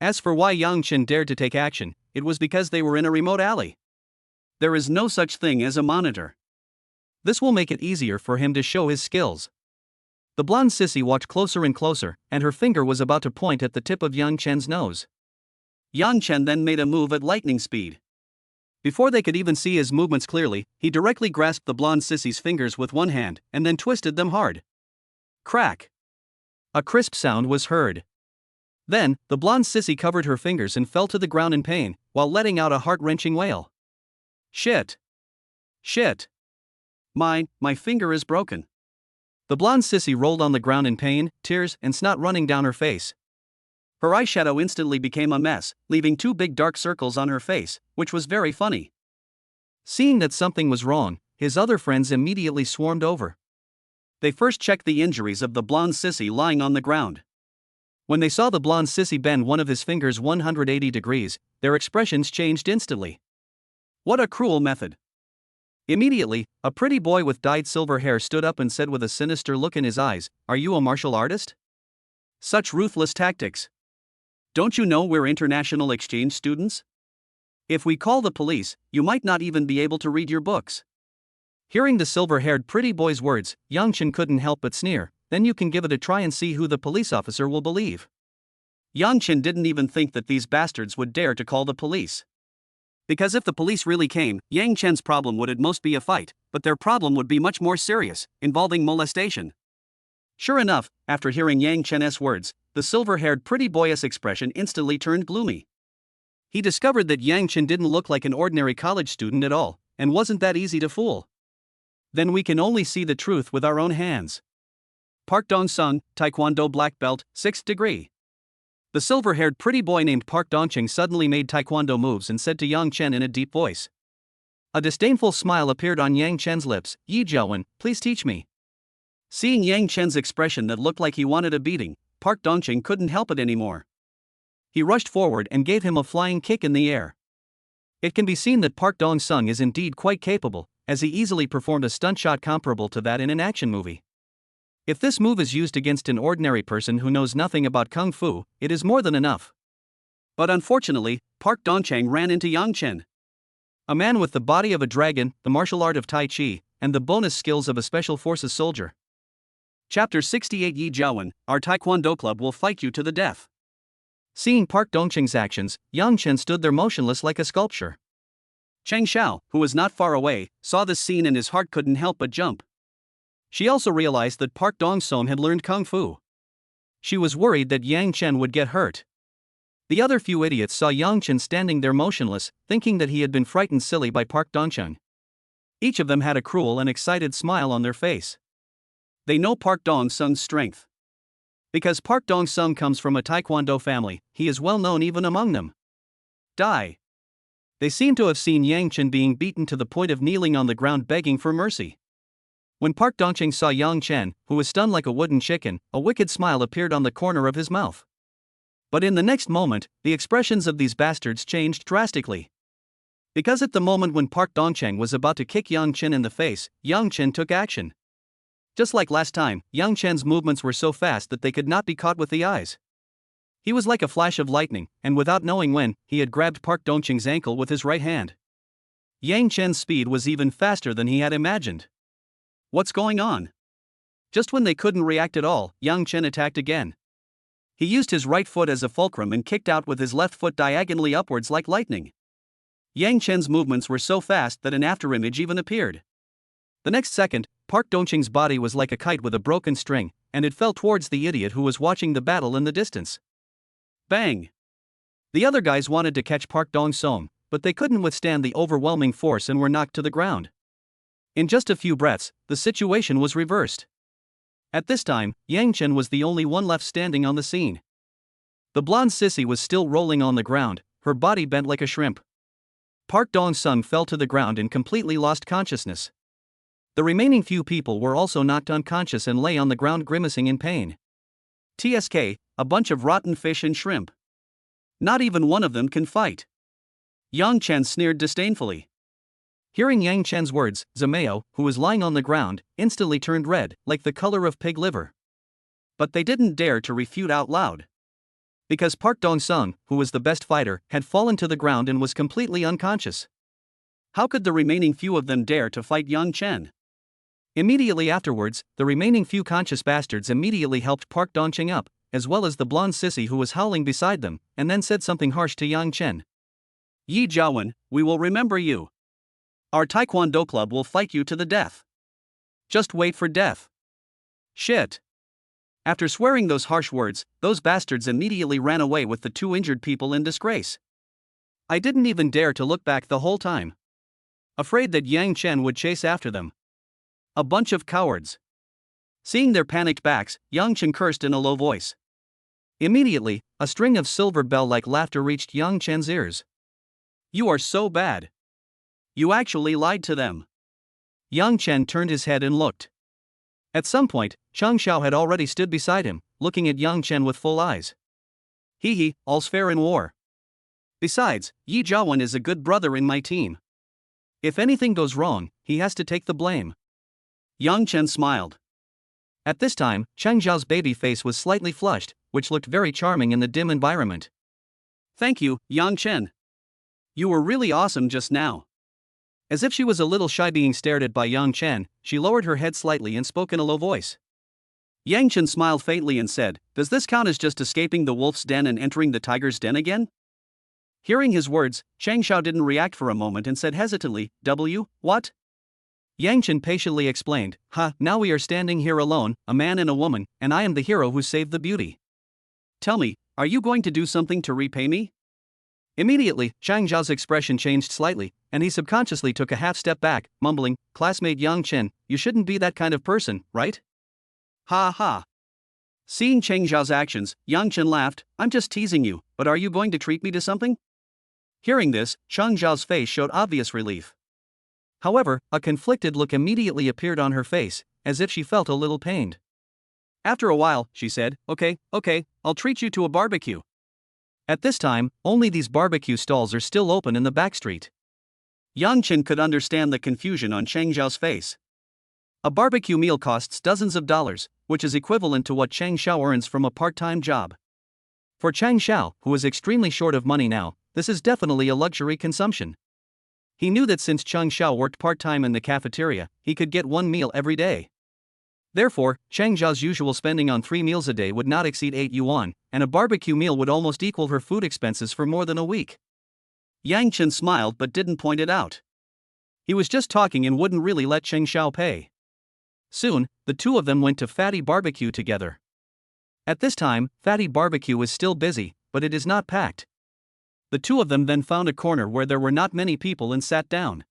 A: As for why Yang Chen dared to take action, it was because they were in a remote alley. There is no such thing as a monitor. This will make it easier for him to show his skills. The blonde sissy walked closer and closer, and her finger was about to point at the tip of Yang Chen's nose. Yang Chen then made a move at lightning speed. Before they could even see his movements clearly, he directly grasped the blonde sissy's fingers with one hand, and then twisted them hard. Crack! A crisp sound was heard. Then, the blonde sissy covered her fingers and fell to the ground in pain, while letting out a heart-wrenching wail. Shit! Shit! My finger is broken. The blonde sissy rolled on the ground in pain, tears and snot running down her face. Her eyeshadow instantly became a mess, leaving 2 big dark circles on her face, which was very funny. Seeing that something was wrong, his other friends immediately swarmed over. They first checked the injuries of the blonde sissy lying on the ground. When they saw the blonde sissy bend one of his fingers 180 degrees, their expressions changed instantly. What a cruel method! Immediately, a pretty boy with dyed silver hair stood up and said with a sinister look in his eyes, "Are you a martial artist? Such ruthless tactics! Don't you know we're international exchange students? If we call the police, you might not even be able to read your books." Hearing the silver-haired pretty boy's words, Yang Chen couldn't help but sneer. "Then you can give it a try and see who the police officer will believe." Yang Chen didn't even think that these bastards would dare to call the police. Because if the police really came, Yang Chen's problem would at most be a fight, but their problem would be much more serious, involving molestation. Sure enough, after hearing Yang Chen's words, the silver-haired pretty boy's expression instantly turned gloomy. He discovered that Yang Chen didn't look like an ordinary college student at all, and wasn't that easy to fool. Then we can only see the truth with our own hands. Park Dong-sung, Taekwondo black belt, 6th degree. The silver-haired pretty boy named Park Dong-cheng suddenly made Taekwondo moves and said to Yang Chen in a deep voice. A disdainful smile appeared on Yang Chen's lips. "Yi Jiawen, please teach me." Seeing Yang Chen's expression that looked like he wanted a beating, Park Dong-cheng couldn't help it anymore. He rushed forward and gave him a flying kick in the air. It can be seen that Park Dong-sung is indeed quite capable, as he easily performed a stunt shot comparable to that in an action movie. If this move is used against an ordinary person who knows nothing about kung fu, it is more than enough. But unfortunately, Park Dong-cheng ran into Yang Chen. A man with the body of a dragon, the martial art of Tai Chi, and the bonus skills of a special forces soldier. Chapter 68 Yi Jiawen, our Taekwondo club will fight you to the death. Seeing Park Dong-cheng's actions, Yang Chen stood there motionless like a sculpture. Cheng Xiao, who was not far away, saw this scene and his heart couldn't help but jump. She also realized that Park Dong-sung had learned kung fu. She was worried that Yang Chen would get hurt. The other few idiots saw Yang Chen standing there motionless, thinking that he had been frightened silly by Park Dong-chung. Each of them had a cruel and excited smile on their face. They know Park Dong-sung's strength. Because Park Dong-sung comes from a Taekwondo family, he is well known even among them. Die. They seem to have seen Yang Chen being beaten to the point of kneeling on the ground begging for mercy. When Park Dong-cheng saw Yang Chen, who was stunned like a wooden chicken, a wicked smile appeared on the corner of his mouth. But in the next moment, the expressions of these bastards changed drastically. Because at the moment when Park Dong-cheng was about to kick Yang Chen in the face, Yang Chen took action. Just like last time, Yang Chen's movements were so fast that they could not be caught with the eyes. He was like a flash of lightning, and without knowing when, he had grabbed Park Dong-cheng's ankle with his right hand. Yang Chen's speed was even faster than he had imagined. What's going on? Just when they couldn't react at all, Yang Chen attacked again. He used his right foot as a fulcrum and kicked out with his left foot diagonally upwards like lightning. Yang Chen's movements were so fast that an afterimage even appeared. The next second, Park Dongqing's body was like a kite with a broken string, and it fell towards the idiot who was watching the battle in the distance. Bang! The other guys wanted to catch Park Dong-song, but they couldn't withstand the overwhelming force and were knocked to the ground. In just a few breaths, the situation was reversed. At this time, Yang Chen was the only one left standing on the scene. The blonde sissy was still rolling on the ground, her body bent like a shrimp. Park Dong-sung fell to the ground and completely lost consciousness. The remaining few people were also knocked unconscious and lay on the ground grimacing in pain. TSK, a bunch of rotten fish and shrimp. Not even one of them can fight. Yang Chen sneered disdainfully. Hearing Yang Chen's words, Zameo, who was lying on the ground, instantly turned red, like the color of pig liver. But they didn't dare to refute out loud. Because Park Dong-sung, who was the best fighter, had fallen to the ground and was completely unconscious. How could the remaining few of them dare to fight Yang Chen? Immediately afterwards, the remaining few conscious bastards immediately helped Park Dongqing up, as well as the blonde sissy who was howling beside them, and then said something harsh to Yang Chen. Yi Jiawen, we will remember you. Our Taekwondo club will fight you to the death. Just wait for death. Shit. After swearing those harsh words, those bastards immediately ran away with the two injured people in disgrace. I didn't even dare to look back the whole time. Afraid that Yang Chen would chase after them. A bunch of cowards. Seeing their panicked backs, Yang Chen cursed in a low voice. Immediately, a string of silver bell-like laughter reached Yang Chen's ears. You are so bad. You actually lied to them. Yang Chen turned his head and looked. At some point, Chang Xiao had already stood beside him, looking at Yang Chen with full eyes. Hee, all's fair in war. Besides, Yi Jiawen is a good brother in my team. If anything goes wrong, he has to take the blame. Yang Chen smiled. At this time, Chang Xiao's baby face was slightly flushed, which looked very charming in the dim environment. Thank you, Yang Chen. You were really awesome just now. As if she was a little shy being stared at by Yang Chen, she lowered her head slightly and spoke in a low voice. Yang Chen smiled faintly and said, Does this count as just escaping the wolf's den and entering the tiger's den again? Hearing his words, Chang Xiao didn't react for a moment and said hesitantly, what? Yang Chen patiently explained, now we are standing here alone, a man and a woman, and I am the hero who saved the beauty. Tell me, are you going to do something to repay me? Immediately, Chang Xiao's expression changed slightly, and he subconsciously took a half step back, mumbling, Classmate Yang Chen, you shouldn't be that kind of person, right? Ha. Seeing Chang Xiao's actions, Yang Chen laughed, I'm just teasing you, but are you going to treat me to something? Hearing this, Chang Xiao's face showed obvious relief. However, a conflicted look immediately appeared on her face, as if she felt a little pained. After a while, she said, Okay, I'll treat you to a barbecue. At this time, only these barbecue stalls are still open in the back street. Yang Chen could understand the confusion on Chang Xiao's face. A barbecue meal costs dozens of dollars, which is equivalent to what Chang Xiao earns from a part-time job. For Chang Xiao, who is extremely short of money now, this is definitely a luxury consumption. He knew that since Chang Xiao worked part-time in the cafeteria, he could get one meal every day. Therefore, Chang Xiao's usual spending on 3 meals a day would not exceed 8 yuan, and a barbecue meal would almost equal her food expenses for more than a week. Yang Chen smiled but didn't point it out. He was just talking and wouldn't really let Chang Xiao pay. Soon, the two of them went to Fatty Barbecue together. At this time, Fatty Barbecue is still busy, but it is not packed. The two of them then found a corner where there were not many people and sat down.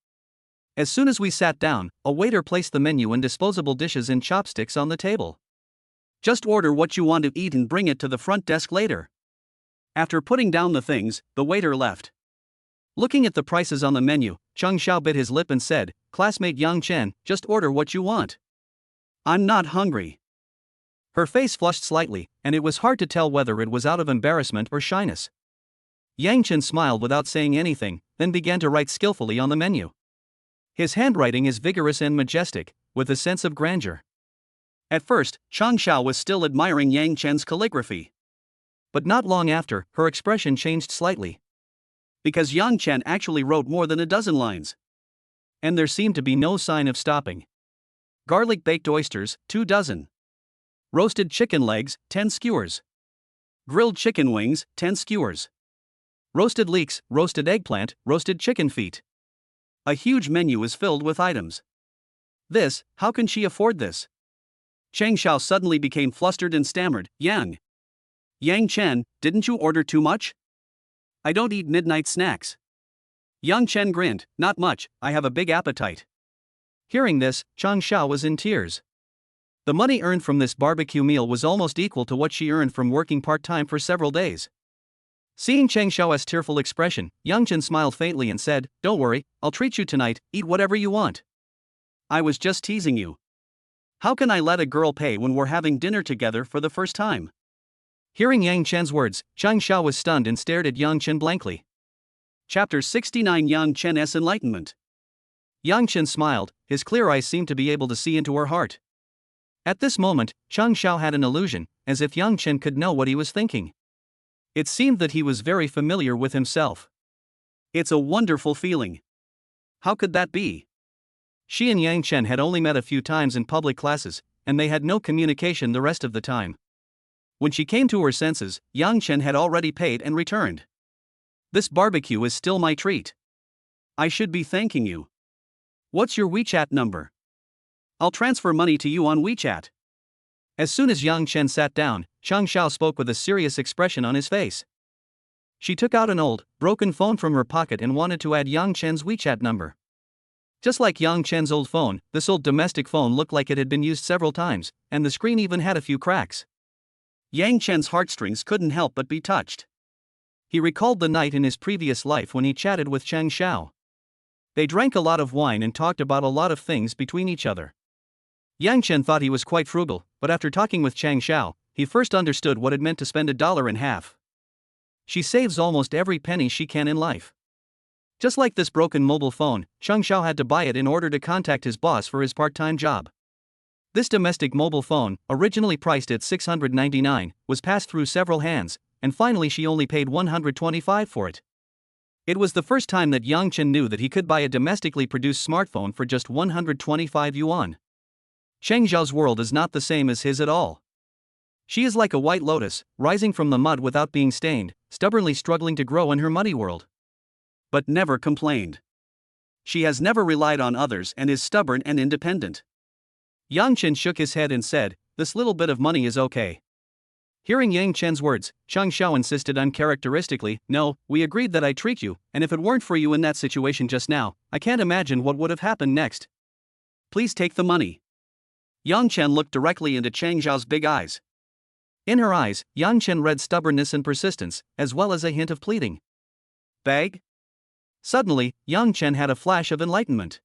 A: As soon as we sat down, a waiter placed the menu and disposable dishes and chopsticks on the table. Just order what you want to eat and bring it to the front desk later. After putting down the things, the waiter left. Looking at the prices on the menu, Chang Xiao bit his lip and said, Classmate Yang Chen, just order what you want. I'm not hungry. Her face flushed slightly, and it was hard to tell whether it was out of embarrassment or shyness. Yang Chen smiled without saying anything, then began to write skillfully on the menu. His handwriting is vigorous and majestic, with a sense of grandeur. At first, Chang Xiao was still admiring Yang Chen's calligraphy. But not long after, her expression changed slightly. Because Yang Chen actually wrote more than a dozen lines. And there seemed to be no sign of stopping. Garlic baked oysters, 2 dozen. Roasted chicken legs, 10 skewers. Grilled chicken wings, 10 skewers. Roasted leeks, roasted eggplant, roasted chicken feet. A huge menu is filled with items. How can she afford this? Chang Xiao suddenly became flustered and stammered, Yang Chen, didn't you order too much? I don't eat midnight snacks. Yang Chen grinned, not much, I have a big appetite. Hearing this, Chang Xiao was in tears. The money earned from this barbecue meal was almost equal to what she earned from working part-time for several days. Seeing Chang Xiao's tearful expression, Yang Chen smiled faintly and said, Don't worry, I'll treat you tonight, eat whatever you want. I was just teasing you. How can I let a girl pay when we're having dinner together for the first time? Hearing Yang Chen's words, Chang Xiao was stunned and stared at Yang Chen blankly. Chapter 69 Yang Chen's Enlightenment. Yang Chen smiled, his clear eyes seemed to be able to see into her heart. At this moment, Chang Xiao had an illusion, as if Yang Chen could know what he was thinking. It seemed that he was very familiar with himself. It's a wonderful feeling. How could that be? She and Yang Chen had only met a few times in public classes, and they had no communication the rest of the time. When she came to her senses, Yang Chen had already paid and returned. This barbecue is still my treat. I should be thanking you. What's your WeChat number? I'll transfer money to you on WeChat. As soon as Yang Chen sat down, Chang Xiao spoke with a serious expression on his face. She took out an old, broken phone from her pocket and wanted to add Yang Chen's WeChat number. Just like Yang Chen's old phone, this old domestic phone looked like it had been used several times, and the screen even had a few cracks. Yang Chen's heartstrings couldn't help but be touched. He recalled the night in his previous life when he chatted with Chang Xiao. They drank a lot of wine and talked about a lot of things between each other. Yang Chen thought he was quite frugal, but after talking with Chang Xiao, he first understood what it meant to spend $1.50. She saves almost every penny she can in life. Just like this broken mobile phone, Chang Xiao had to buy it in order to contact his boss for his part-time job. This domestic mobile phone, originally priced at $699, was passed through several hands, and finally she only paid $125 for it. It was the first time that Yang Chen knew that he could buy a domestically produced smartphone for just 125 yuan. Chang Xiao's world is not the same as his at all. She is like a white lotus, rising from the mud without being stained, stubbornly struggling to grow in her muddy world. But never complained. She has never relied on others and is stubborn and independent. Yang Chen shook his head and said, This little bit of money is okay. Hearing Yang Chen's words, Chang Xiao insisted uncharacteristically, No, we agreed that I'd treat you, and if it weren't for you in that situation just now, I can't imagine what would have happened next. Please take the money. Yang Chen looked directly into Chang Xiao's big eyes. In her eyes, Yang Chen read stubbornness and persistence, as well as a hint of pleading. Beg? Suddenly, Yang Chen had a flash of enlightenment.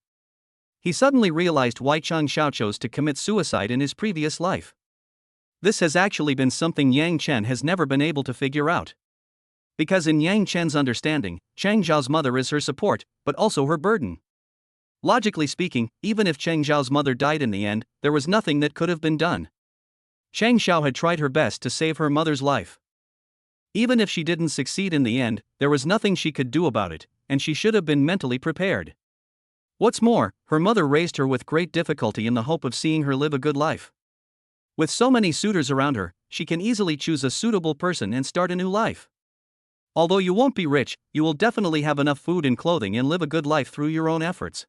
A: He suddenly realized why Chang Xiao chose to commit suicide in his previous life. This has actually been something Yang Chen has never been able to figure out. Because in Yang Chen's understanding, Chang Xiao's mother is her support, but also her burden. Logically speaking, even if Chang Xiao's mother died in the end, there was nothing that could have been done. Chang Xiao had tried her best to save her mother's life. Even if she didn't succeed in the end, there was nothing she could do about it, and she should have been mentally prepared. What's more, her mother raised her with great difficulty in the hope of seeing her live a good life. With so many suitors around her, she can easily choose a suitable person and start a new life. Although you won't be rich, you will definitely have enough food and clothing and live a good life through your own efforts.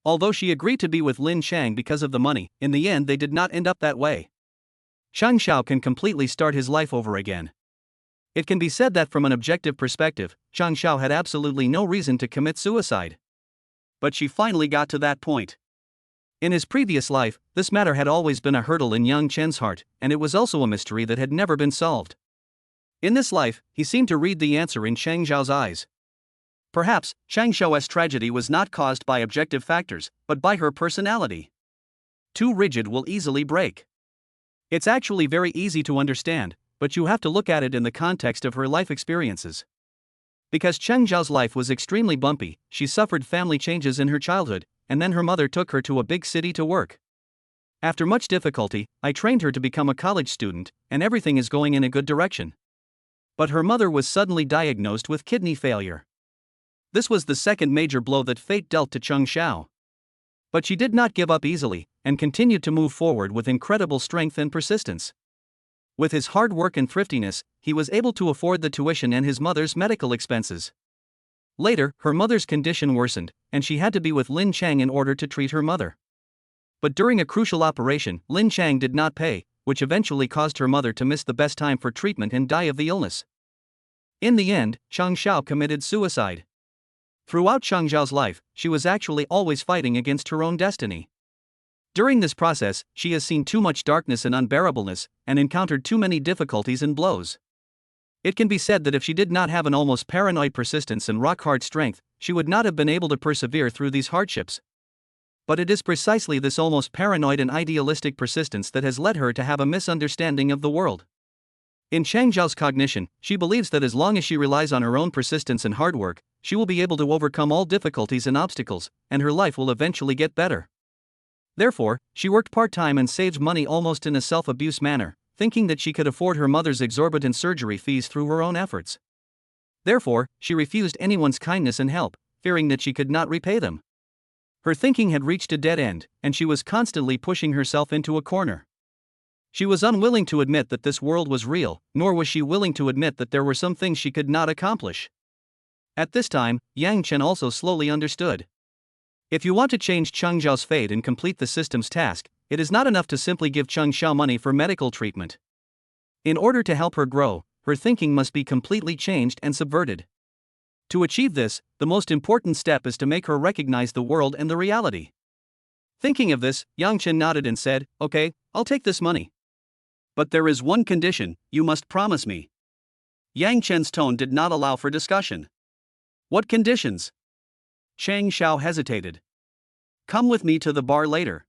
A: Although she agreed to be with Lin Chang because of the money, in the end they did not end up that way. Chang Xiao can completely start his life over again. It can be said that from an objective perspective, Chang Xiao had absolutely no reason to commit suicide. But she finally got to that point. In his previous life, this matter had always been a hurdle in Yang Chen's heart, and it was also a mystery that had never been solved. In this life, he seemed to read the answer in Chang Xiao's eyes. Perhaps, Chang Xiao's tragedy was not caused by objective factors, but by her personality. Too rigid will easily break. It's actually very easy to understand, but you have to look at it in the context of her life experiences. Because Chang Xiao's life was extremely bumpy, she suffered family changes in her childhood, and then her mother took her to a big city to work. After much difficulty, I trained her to become a college student, and everything is going in a good direction. But her mother was suddenly diagnosed with kidney failure. This was the second major blow that fate dealt to Chang Xiao. But she did not give up easily, and continued to move forward with incredible strength and persistence. With his hard work and thriftiness, he was able to afford the tuition and his mother's medical expenses. Later, her mother's condition worsened, and she had to be with Lin Chang in order to treat her mother. But during a crucial operation, Lin Chang did not pay, which eventually caused her mother to miss the best time for treatment and die of the illness. In the end, Chang Xiao committed suicide. Throughout Chang Xiao's life, she was actually always fighting against her own destiny. During this process, she has seen too much darkness and unbearableness, and encountered too many difficulties and blows. It can be said that if she did not have an almost paranoid persistence and rock-hard strength, she would not have been able to persevere through these hardships. But it is precisely this almost paranoid and idealistic persistence that has led her to have a misunderstanding of the world. In Chang Xiao's cognition, she believes that as long as she relies on her own persistence and hard work, she will be able to overcome all difficulties and obstacles, and her life will eventually get better. Therefore, she worked part-time and saved money almost in a self-abuse manner, thinking that she could afford her mother's exorbitant surgery fees through her own efforts. Therefore, she refused anyone's kindness and help, fearing that she could not repay them. Her thinking had reached a dead end, and she was constantly pushing herself into a corner. She was unwilling to admit that this world was real, nor was she willing to admit that there were some things she could not accomplish. At this time, Yang Chen also slowly understood. If you want to change Chang Xiao's fate and complete the system's task, it is not enough to simply give Chang Xiao money for medical treatment. In order to help her grow, her thinking must be completely changed and subverted. To achieve this, the most important step is to make her recognize the world and the reality. Thinking of this, Yang Chen nodded and said, "Okay, I'll take this money. But there is one condition, you must promise me." Yang Chen's tone did not allow for discussion. "What conditions?" Chang Xiao hesitated. "Come with me to the bar later.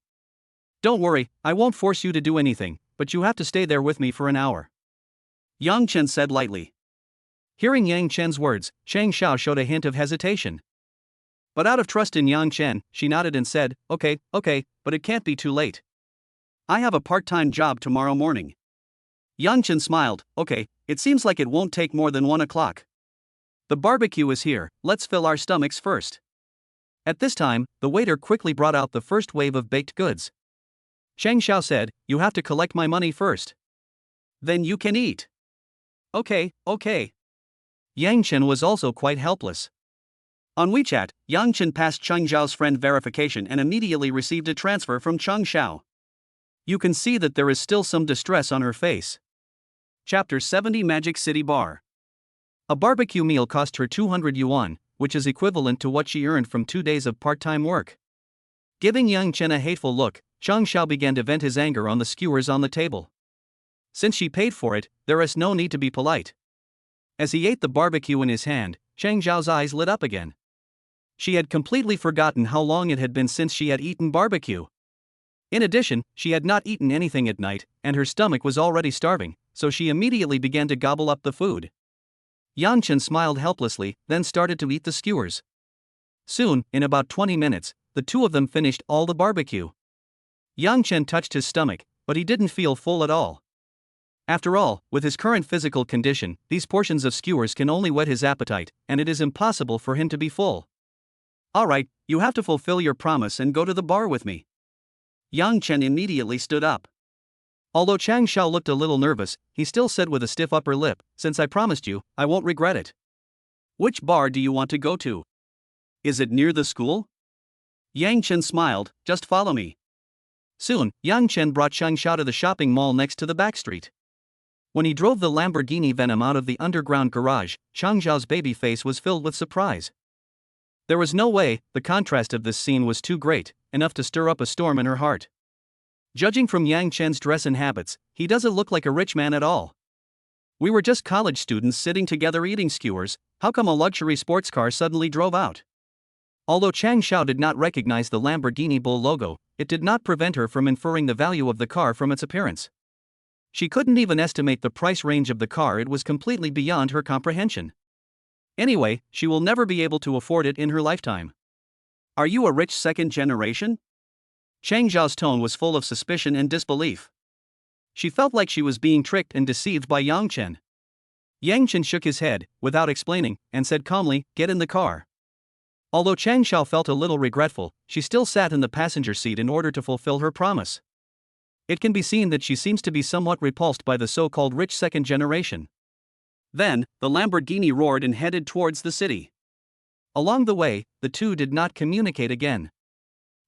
A: Don't worry, I won't force you to do anything, but you have to stay there with me for an hour," Yang Chen said lightly. Hearing Yang Chen's words, Chang Xiao showed a hint of hesitation. But out of trust in Yang Chen, she nodded and said, okay, but it can't be too late. I have a part-time job tomorrow morning." Yang Chen smiled, "Okay, it seems like it won't take more than 1 o'clock. The barbecue is here, let's fill our stomachs first." At this time, the waiter quickly brought out the first wave of baked goods. Chang Xiao said, "You have to collect my money first. Then you can eat." Okay. Yang Chen was also quite helpless. On WeChat, Yang Chen passed Chang Xiao's friend verification and immediately received a transfer from Chang Xiao. You can see that there is still some distress on her face. Chapter 70 Magic City Bar. A barbecue meal cost her 200 yuan, which is equivalent to what she earned from 2 days of part-time work. Giving Yang Chen a hateful look, Chang Xiao began to vent his anger on the skewers on the table. Since she paid for it, there is no need to be polite. As he ate the barbecue in his hand, Chang Xiao's eyes lit up again. She had completely forgotten how long it had been since she had eaten barbecue. In addition, she had not eaten anything at night, and her stomach was already starving, so she immediately began to gobble up the food. Yang Chen smiled helplessly, then started to eat the skewers. Soon, in about 20 minutes, the two of them finished all the barbecue. Yang Chen touched his stomach, but he didn't feel full at all. After all, with his current physical condition, these portions of skewers can only whet his appetite, and it is impossible for him to be full. "Alright, you have to fulfill your promise and go to the bar with me." Yang Chen immediately stood up. Although Chang Xiao looked a little nervous, he still said with a stiff upper lip, "Since I promised you, I won't regret it." "Which bar do you want to go to? Is it near the school?" Yang Chen smiled, "Just follow me." Soon, Yang Chen brought Chang Xiao to the shopping mall next to the back street. When he drove the Lamborghini Venom out of the underground garage, Chang Xiao's baby face was filled with surprise. There was no way, the contrast of this scene was too great, enough to stir up a storm in her heart. Judging from Yang Chen's dress and habits, he doesn't look like a rich man at all. "We were just college students sitting together eating skewers, how come a luxury sports car suddenly drove out?" Although Chang Xiao did not recognize the Lamborghini Bull logo, it did not prevent her from inferring the value of the car from its appearance. She couldn't even estimate the price range of the car, it was completely beyond her comprehension. Anyway, she will never be able to afford it in her lifetime. "Are you a rich second generation?" Chang Xiao's tone was full of suspicion and disbelief. She felt like she was being tricked and deceived by Yang Chen. Yang Chen shook his head, without explaining, and said calmly, "Get in the car." Although Chang Xiao felt a little regretful, she still sat in the passenger seat in order to fulfill her promise. It can be seen that she seems to be somewhat repulsed by the so-called rich second generation. Then, the Lamborghini roared and headed towards the city. Along the way, the two did not communicate again.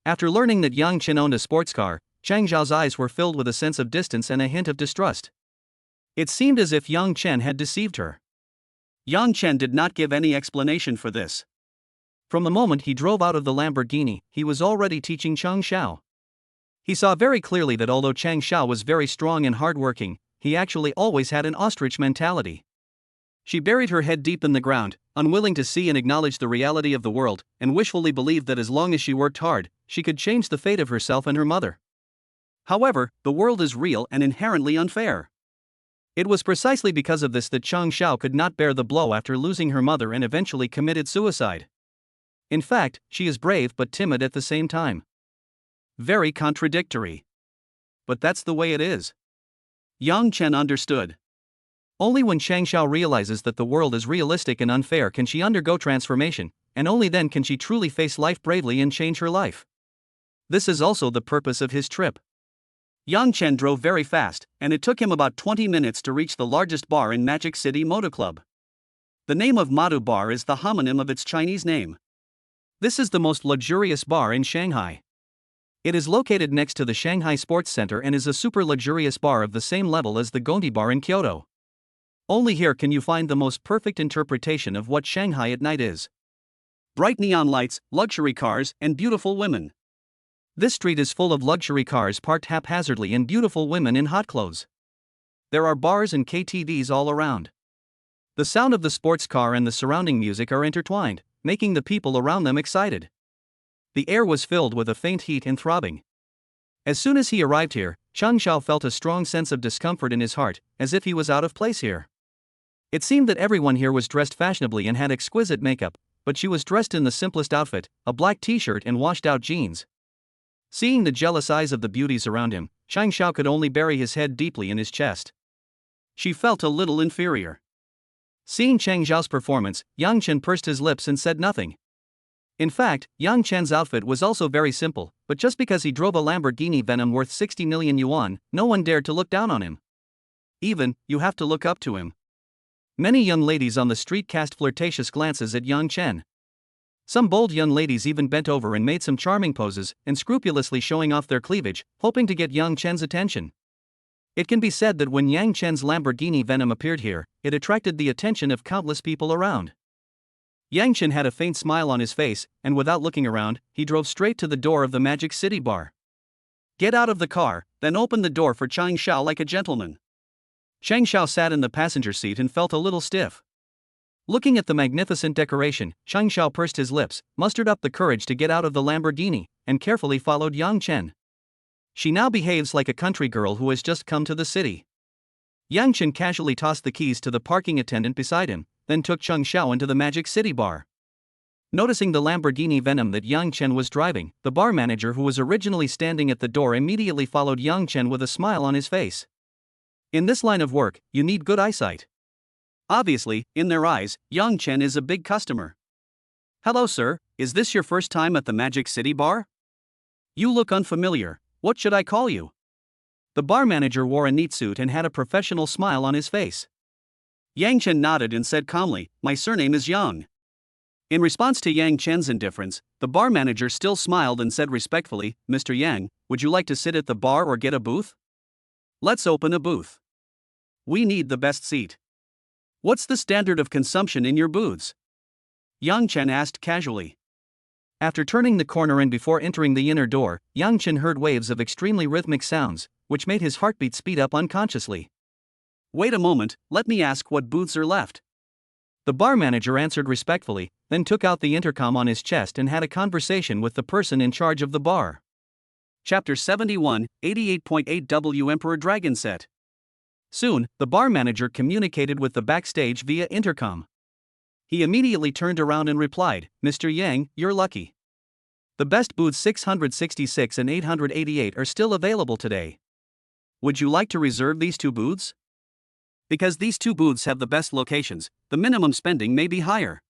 A: After learning that Yang Chen owned a sports car, Chang Zhao's eyes were filled with a sense of distance and a hint of distrust. It seemed as if Yang Chen had deceived her. Yang Chen did not give any explanation for this. From the moment he drove out of the Lamborghini, he was already teaching Chang Xiao. He saw very clearly that although Chang Xiao was very strong and hardworking, he actually always had an ostrich mentality. She buried her head deep in the ground, unwilling to see and acknowledge the reality of the world, and wishfully believed that as long as she worked hard, she could change the fate of herself and her mother. However, the world is real and inherently unfair. It was precisely because of this that Chang Xiao could not bear the blow after losing her mother and eventually committed suicide. In fact, she is brave but timid at the same time. Very contradictory. But that's the way it is. Yang Chen understood. Only when Chang Xiao realizes that the world is realistic and unfair can she undergo transformation, and only then can she truly face life bravely and change her life. This is also the purpose of his trip. Yang Chen drove very fast, and it took him about 20 minutes to reach the largest bar in Magic City Motor Club. The name of Madu Bar is the homonym of its Chinese name. This is the most luxurious bar in Shanghai. It is located next to the Shanghai Sports Center and is a super luxurious bar of the same level as the Gondi Bar in Kyoto. Only here can you find the most perfect interpretation of what Shanghai at night is. Bright neon lights, luxury cars, and beautiful women. This street is full of luxury cars parked haphazardly and beautiful women in hot clothes. There are bars and KTVs all around. The sound of the sports car and the surrounding music are intertwined, making the people around them excited. The air was filled with a faint heat and throbbing. As soon as he arrived here, Chang Xiao felt a strong sense of discomfort in his heart, as if he was out of place here. It seemed that everyone here was dressed fashionably and had exquisite makeup, but she was dressed in the simplest outfit, a black t-shirt and washed-out jeans. Seeing the jealous eyes of the beauties around him, Chang Xiao could only bury his head deeply in his chest. She felt a little inferior. Seeing Chang Xiao's performance, Yang Chen pursed his lips and said nothing. In fact, Yang Chen's outfit was also very simple, but just because he drove a Lamborghini Venom worth 60 million yuan, no one dared to look down on him. Even, you have to look up to him. Many young ladies on the street cast flirtatious glances at Yang Chen. Some bold young ladies even bent over and made some charming poses, and scrupulously showing off their cleavage, hoping to get Yang Chen's attention. It can be said that when Yang Chen's Lamborghini Venom appeared here, it attracted the attention of countless people around. Yang Chen had a faint smile on his face, and without looking around, he drove straight to the door of the Magic City Bar. Get out of the car, then open the door for Chang Xiao like a gentleman. Chang Xiao sat in the passenger seat and felt a little stiff. Looking at the magnificent decoration, Chang Xiao pursed his lips, mustered up the courage to get out of the Lamborghini, and carefully followed Yang Chen. She now behaves like a country girl who has just come to the city. Yang Chen casually tossed the keys to the parking attendant beside him, then took Chang Xiao into the Magic City Bar. Noticing the Lamborghini Venom that Yang Chen was driving, the bar manager who was originally standing at the door immediately followed Yang Chen with a smile on his face. In this line of work, you need good eyesight. Obviously, in their eyes, Yang Chen is a big customer. Hello sir, is this your first time at the Magic City Bar? You look unfamiliar, what should I call you? The bar manager wore a neat suit and had a professional smile on his face. Yang Chen nodded and said calmly, my surname is Yang. In response to Yang Chen's indifference, the bar manager still smiled and said respectfully, Mr. Yang, would you like to sit at the bar or get a booth? Let's open a booth. We need the best seat. What's the standard of consumption in your booths? Yang Chen asked casually. After turning the corner and before entering the inner door, Yang Chen heard waves of extremely rhythmic sounds, which made his heartbeat speed up unconsciously. Wait a moment, let me ask what booths are left. The bar manager answered respectfully, then took out the intercom on his chest and had a conversation with the person in charge of the bar. Chapter 71, 88.8 W Emperor Dragon Set. Soon, the bar manager communicated with the backstage via intercom. He immediately turned around and replied, Mr. Yang, you're lucky. The best booths 666 and 888 are still available today. Would you like to reserve these two booths? Because these two booths have the best locations, the minimum spending may be higher.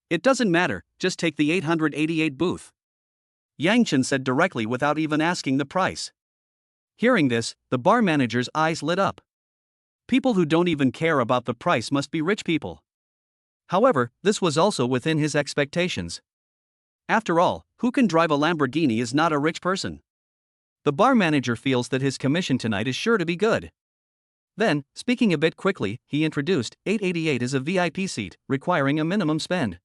A: It doesn't matter, just take the 888 booth. Yang Chen said directly without even asking the price. Hearing this, the bar manager's eyes lit up. People who don't even care about the price must be rich people. However, this was also within his expectations. After all, who can drive a Lamborghini is not a rich person. The bar manager feels that his commission tonight is sure to be good. Then, speaking a bit quickly, he introduced 888 as a VIP seat, requiring a minimum spend.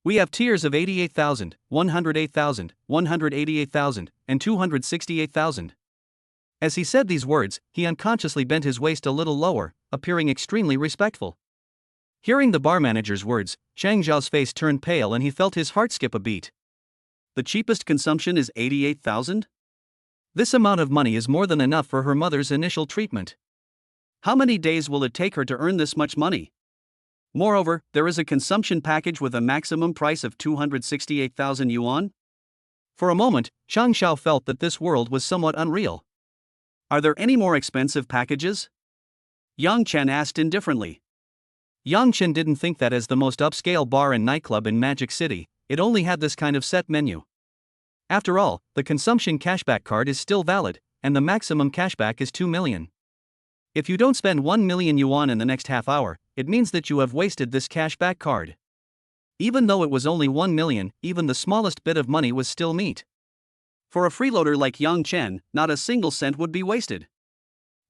A: We have tiers of 88,000, 108,000, 188,000, and 268,000. As he said these words, he unconsciously bent his waist a little lower, appearing extremely respectful. Hearing the bar manager's words, Chang Zhao's face turned pale and he felt his heart skip a beat. The cheapest consumption is 88,000? This amount of money is more than enough for her mother's initial treatment. How many days will it take her to earn this much money? Moreover, there is a consumption package with a maximum price of 268,000 yuan? For a moment, Chang Zhao felt that this world was somewhat unreal. Are there any more expensive packages? Yang Chen asked indifferently. Yang Chen didn't think that as the most upscale bar and nightclub in Magic City, it only had this kind of set menu. After all, the consumption cashback card is still valid, and the maximum cashback is 2 million. If you don't spend 1 million yuan in the next half hour, it means that you have wasted this cashback card. Even though it was only 1 million, even the smallest bit of money was still meat. For a freeloader like Yang Chen, not a single cent would be wasted.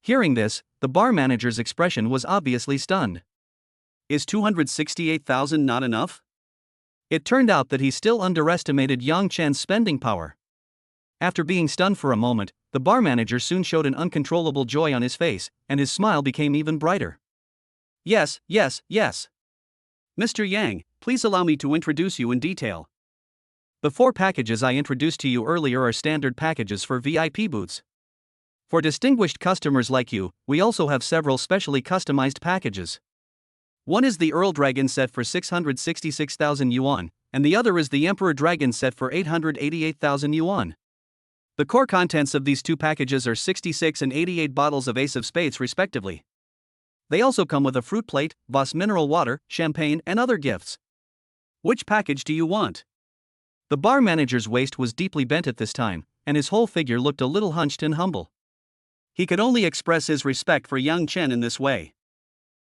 A: Hearing this, the bar manager's expression was obviously stunned. Is 268,000 not enough? It turned out that he still underestimated Yang Chen's spending power. After being stunned for a moment, the bar manager soon showed an uncontrollable joy on his face, and his smile became even brighter. Yes, yes, yes. Mr. Yang, please allow me to introduce you in detail. The 4 packages I introduced to you earlier are standard packages for VIP booths. For distinguished customers like you, we also have several specially customized packages. One is the Earl Dragon set for 666,000 yuan, and the other is the Emperor Dragon set for 888,000 yuan. The core contents of these 2 packages are 66 and 88 bottles of Ace of Spades respectively. They also come with a fruit plate, Voss mineral water, champagne, and other gifts. Which package do you want? The bar manager's waist was deeply bent at this time, and his whole figure looked a little hunched and humble. He could only express his respect for Yang Chen in this way.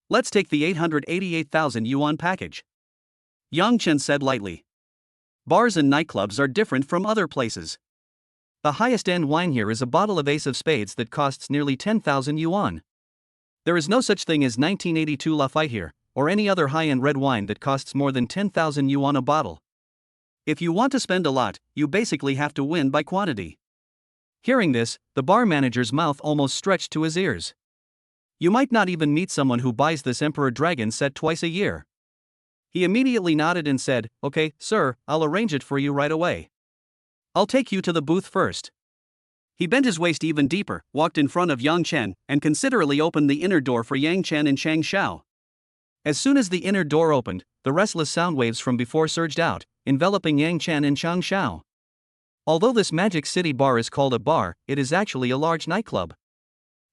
A: Let's take the 888,000 yuan package. Yang Chen said lightly. Bars and nightclubs are different from other places. The highest end wine here is a bottle of Ace of Spades that costs nearly 10,000 yuan. There is no such thing as 1982 Lafite here, or any other high-end red wine that costs more than 10,000 yuan a bottle. If you want to spend a lot, you basically have to win by quantity. Hearing this, the bar manager's mouth almost stretched to his ears. You might not even meet someone who buys this Emperor Dragon set twice a year. He immediately nodded and said, Okay, sir, I'll arrange it for you right away. I'll take you to the booth first. He bent his waist even deeper, walked in front of Yang Chen, and considerately opened the inner door for Yang Chen and Chang Zhao. As soon as the inner door opened, the restless sound waves from before surged out, enveloping Yang Chen and Chang Zhao. Although this Magic City bar is called a bar, it is actually a large nightclub.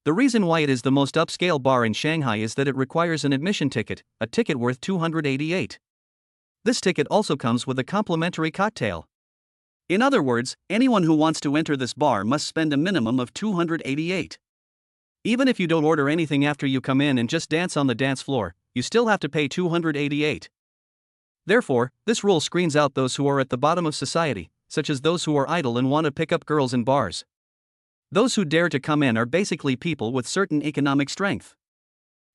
A: The reason why it is the most upscale bar in Shanghai is that it requires an admission ticket, a ticket worth 288. This ticket also comes with a complimentary cocktail. In other words, anyone who wants to enter this bar must spend a minimum of 288. Even if you don't order anything after you come in and just dance on the dance floor, you still have to pay 288. Therefore, this rule screens out those who are at the bottom of society, such as those who are idle and want to pick up girls in bars. Those who dare to come in are basically people with certain economic strength.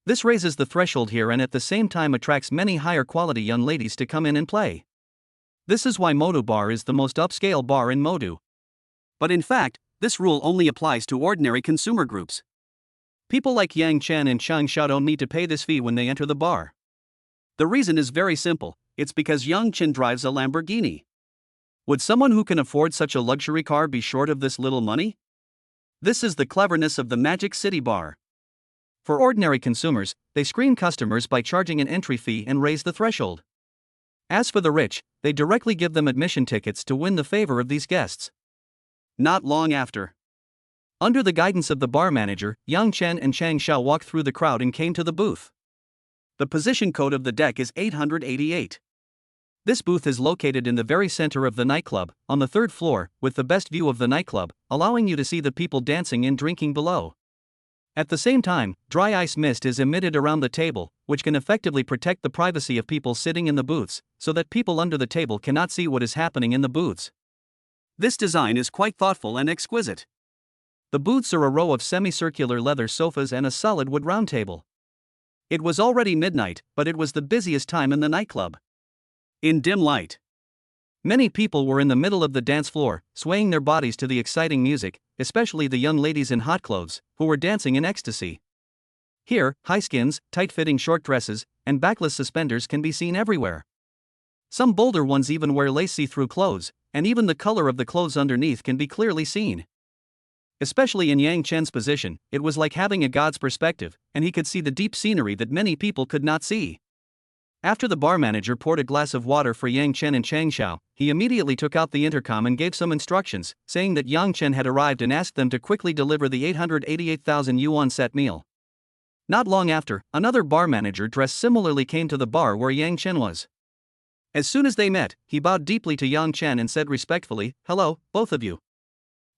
A: This raises the threshold here and at the same time attracts many higher quality young ladies to come in and play. This is why Modu Bar is the most upscale bar in Modu. But in fact, this rule only applies to ordinary consumer groups. People like Yang Chen and Chang Zhao don't need to pay this fee when they enter the bar. The reason is very simple, it's because Yang Chen drives a Lamborghini. Would someone who can afford such a luxury car be short of this little money? This is the cleverness of the Magic City bar. For ordinary consumers, they screen customers by charging an entry fee and raise the threshold. As for the rich, they directly give them admission tickets to win the favor of these guests. Not long after, under the guidance of the bar manager, Yang Chen and Chang Zhao walked through the crowd and came to the booth. The position code of the deck is 888. This booth is located in the very center of the nightclub, on the 3rd floor, with the best view of the nightclub, allowing you to see the people dancing and drinking below. At the same time, dry ice mist is emitted around the table, which can effectively protect the privacy of people sitting in the booths, so that people under the table cannot see what is happening in the booths. This design is quite thoughtful and exquisite. The booths are a row of semicircular leather sofas and a solid wood round table. It was already midnight, but it was the busiest time in the nightclub. In dim light, many people were in the middle of the dance floor, swaying their bodies to the exciting music, especially the young ladies in hot clothes, who were dancing in ecstasy. Here, high skins, tight-fitting short dresses, and backless suspenders can be seen everywhere. Some bolder ones even wear lace see-through clothes, and even the color of the clothes underneath can be clearly seen. Especially in Yang Chen's position, it was like having a god's perspective, and he could see the deep scenery that many people could not see. After the bar manager poured a glass of water for Yang Chen and Chang Xiao, he immediately took out the intercom and gave some instructions, saying that Yang Chen had arrived and asked them to quickly deliver the 888,000 yuan set meal. Not long after, another bar manager dressed similarly came to the bar where Yang Chen was. As soon as they met, he bowed deeply to Yang Chen and said respectfully, "Hello, both of you.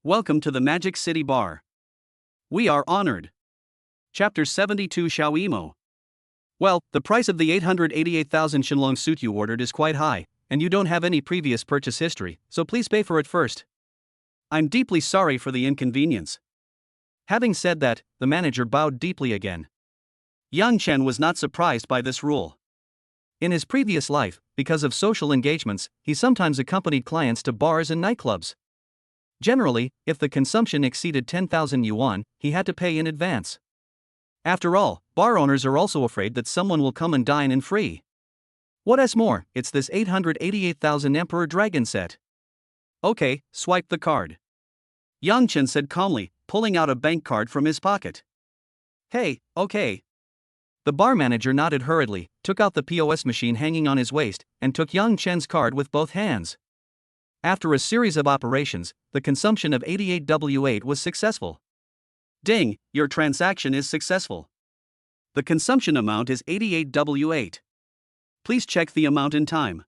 A: Welcome to the Magic City Bar. We are honored." Chapter 72 Xiao Yimo. Well, the price of the 888,000 Shenlong suit you ordered is quite high, and you don't have any previous purchase history, so please pay for it first. I'm deeply sorry for the inconvenience. Having said that, the manager bowed deeply again. Yang Chen was not surprised by this rule. In his previous life, because of social engagements, he sometimes accompanied clients to bars and nightclubs. Generally, if the consumption exceeded 10,000 yuan, he had to pay in advance. After all, bar owners are also afraid that someone will come and dine in free. What's more, it's this 888,000 Emperor Dragon set. Okay, swipe the card. Yang Chen said calmly, pulling out a bank card from his pocket. Hey, okay. The bar manager nodded hurriedly, took out the POS machine hanging on his waist, and took Yang Chen's card with both hands. After a series of operations, the consumption of 88W8 was successful. Ding, your transaction is successful. The consumption amount is 88W8. Please check the amount in time.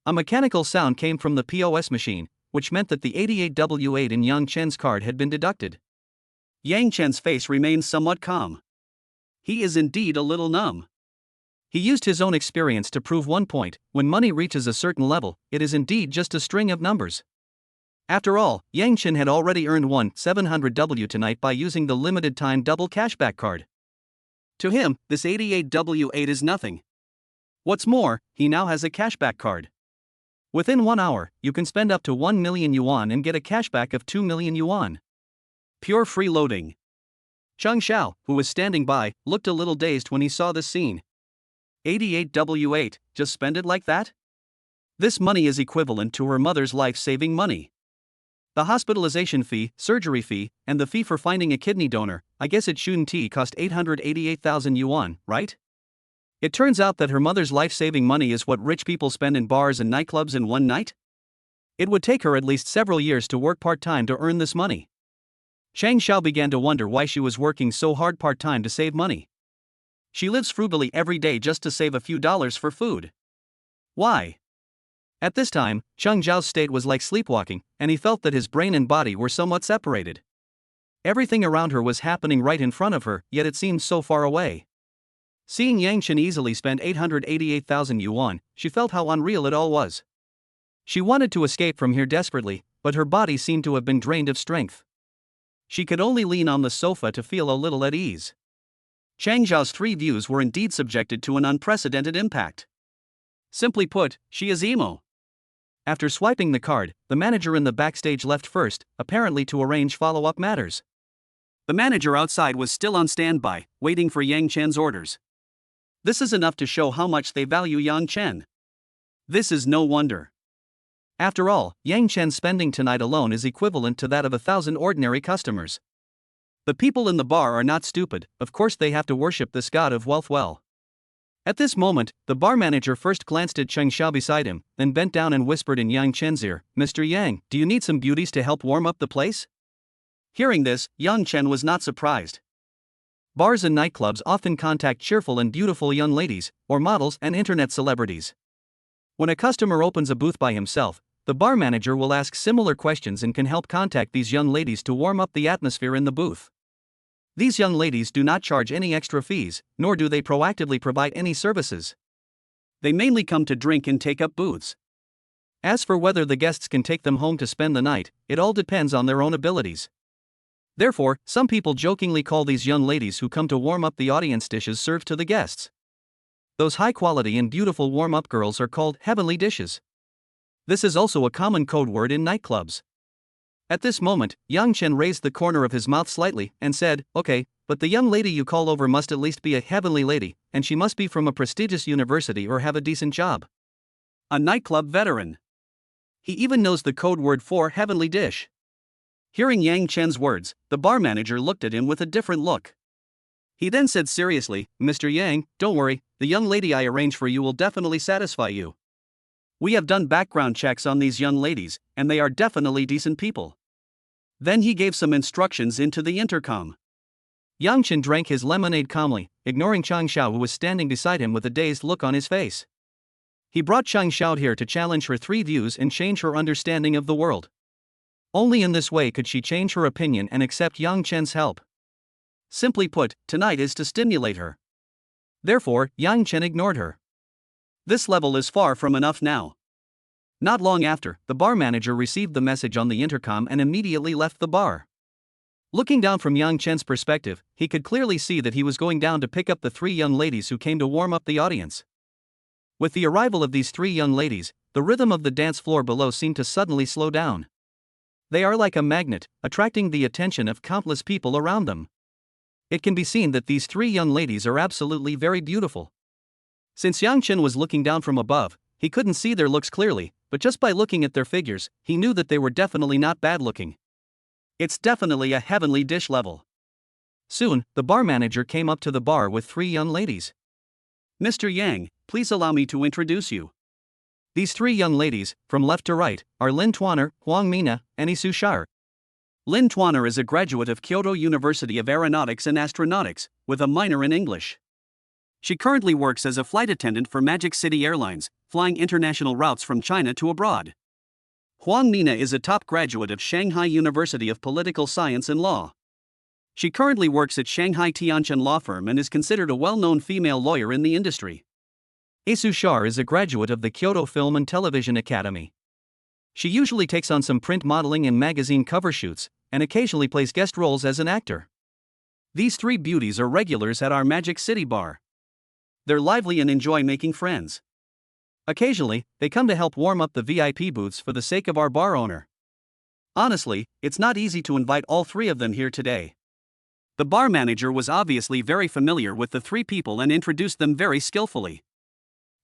A: A mechanical sound came from the POS machine, which meant that the 88W8 in Yang Chen's card had been deducted. Yang Chen's face remained somewhat calm. He is indeed a little numb. He used his own experience to prove one point: when money reaches a certain level, it is indeed just a string of numbers. After all, Yang Chen had already earned 700W tonight by using the limited-time double cashback card. To him, this 88W8 is nothing. What's more, he now has a cashback card. Within 1 hour, you can spend up to 1 million yuan and get a cashback of 2 million yuan. Pure freeloading. Chang Xiao, who was standing by, looked a little dazed when he saw this scene. 88W8, just spend it like that? This money is equivalent to her mother's life-saving money. The hospitalization fee, surgery fee, and the fee for finding a kidney donor, I guess it shouldn't cost 888,000 yuan, right? It turns out that her mother's life-saving money is what rich people spend in bars and nightclubs in one night? It would take her at least several years to work part-time to earn this money. Chang Xiao began to wonder why she was working so hard part-time to save money. She lives frugally every day just to save a few dollars for food. Why? At this time, Chang Zhao's state was like sleepwalking, and he felt that his brain and body were somewhat separated. Everything around her was happening right in front of her, yet it seemed so far away. Seeing Yang Chen easily spend 888,000 yuan, she felt how unreal it all was. She wanted to escape from here desperately, but her body seemed to have been drained of strength. She could only lean on the sofa to feel a little at ease. Chang Zhao's 3 views were indeed subjected to an unprecedented impact. Simply put, she is emo. After swiping the card, the manager in the backstage left first, apparently to arrange follow-up matters. The manager outside was still on standby, waiting for Yang Chen's orders. This is enough to show how much they value Yang Chen. This is no wonder. After all, Yang Chen's spending tonight alone is equivalent to that of 1,000 ordinary customers. The people in the bar are not stupid, of course they have to worship this god of wealth well. At this moment, the bar manager first glanced at Chang Xiao beside him, then bent down and whispered in Yang Chen's ear, "Mr. Yang, do you need some beauties to help warm up the place?" Hearing this, Yang Chen was not surprised. Bars and nightclubs often contact cheerful and beautiful young ladies, or models and internet celebrities. When a customer opens a booth by himself, the bar manager will ask similar questions and can help contact these young ladies to warm up the atmosphere in the booth. These young ladies do not charge any extra fees, nor do they proactively provide any services. They mainly come to drink and take up booths. As for whether the guests can take them home to spend the night, it all depends on their own abilities. Therefore, some people jokingly call these young ladies who come to warm up the audience dishes served to the guests. Those high-quality and beautiful warm-up girls are called heavenly dishes. This is also a common code word in nightclubs. At this moment, Yang Chen raised the corner of his mouth slightly and said, "Okay, but the young lady you call over must at least be a heavenly lady, and she must be from a prestigious university or have a decent job." A nightclub veteran. He even knows the code word for heavenly dish. Hearing Yang Chen's words, the bar manager looked at him with a different look. He then said seriously, "Mr. Yang, don't worry, the young lady I arrange for you will definitely satisfy you. We have done background checks on these young ladies, and they are definitely decent people." Then he gave some instructions into the intercom. Yang Chen drank his lemonade calmly, ignoring Chang Xiao, who was standing beside him with a dazed look on his face. He brought Chang Xiao here to challenge her three views and change her understanding of the world. Only in this way could she change her opinion and accept Yang Chen's help. Simply put, tonight is to stimulate her. Therefore, Yang Chen ignored her. This level is far from enough now. Not long after, the bar manager received the message on the intercom and immediately left the bar. Looking down from Yang Chen's perspective, he could clearly see that he was going down to pick up the three young ladies who came to warm up the audience. With the arrival of these three young ladies, the rhythm of the dance floor below seemed to suddenly slow down. They are like a magnet, attracting the attention of countless people around them. It can be seen that these three young ladies are absolutely very beautiful. Since Yang Chen was looking down from above, he couldn't see their looks clearly, but just by looking at their figures, he knew that they were definitely not bad looking. It's definitely a heavenly dish level. Soon, the bar manager came up to the bar with three young ladies. "Mr. Yang, please allow me to introduce you." These three young ladies, from left to right, are Lin Tuaner, Huang Mina, and Isu Shar. Lin Tuaner is a graduate of Kyoto University of Aeronautics and Astronautics, with a minor in English. She currently works as a flight attendant for Magic City Airlines, flying international routes from China to abroad. Huang Mina is a top graduate of Shanghai University of Political Science and Law. She currently works at Shanghai Tianqian Law Firm and is considered a well-known female lawyer in the industry. Isu Shar is a graduate of the Kyoto Film and Television Academy. She usually takes on some print modeling and magazine cover shoots, and occasionally plays guest roles as an actor. These three beauties are regulars at our Magic City bar. They're lively and enjoy making friends. Occasionally, they come to help warm up the VIP booths for the sake of our bar owner. Honestly, it's not easy to invite all three of them here today. The bar manager was obviously very familiar with the three people and introduced them very skillfully.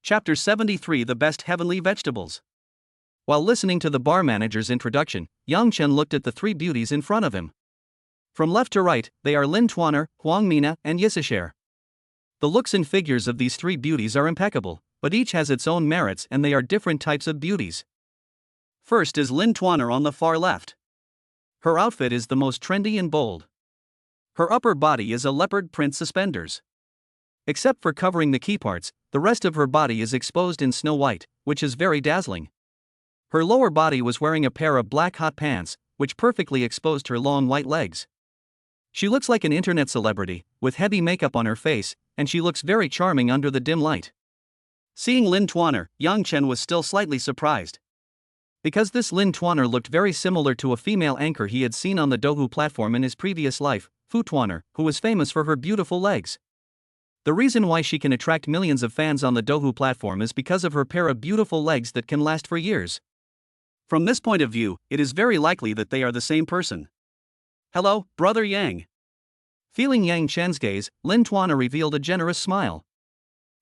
A: Chapter 73: The Best Heavenly Vegetables. While listening to the bar manager's introduction, Yang Chen looked at the three beauties in front of him. From left to right, they are Lin Tuaner, Huang Mina, and Yisishare. The looks and figures of these three beauties are impeccable, but each has its own merits and they are different types of beauties. First is Lin Tuaner on the far left. Her outfit is the most trendy and bold. Her upper body is a leopard print suspenders. Except for covering the key parts, the rest of her body is exposed in snow white, which is very dazzling. Her lower body was wearing a pair of black hot pants, which perfectly exposed her long white legs. She looks like an internet celebrity, with heavy makeup on her face, and she looks very charming under the dim light. Seeing Lin Tuaner, Yang Chen was still slightly surprised. Because this Lin Tuaner looked very similar to a female anchor he had seen on the Dohu platform in his previous life, Fu Tuaner, who was famous for her beautiful legs. The reason why she can attract millions of fans on the Dohu platform is because of her pair of beautiful legs that can last for years. From this point of view, it is very likely that they are the same person. "Hello, Brother Yang." Feeling Yang Chen's gaze, Lin Tuaner revealed a generous smile.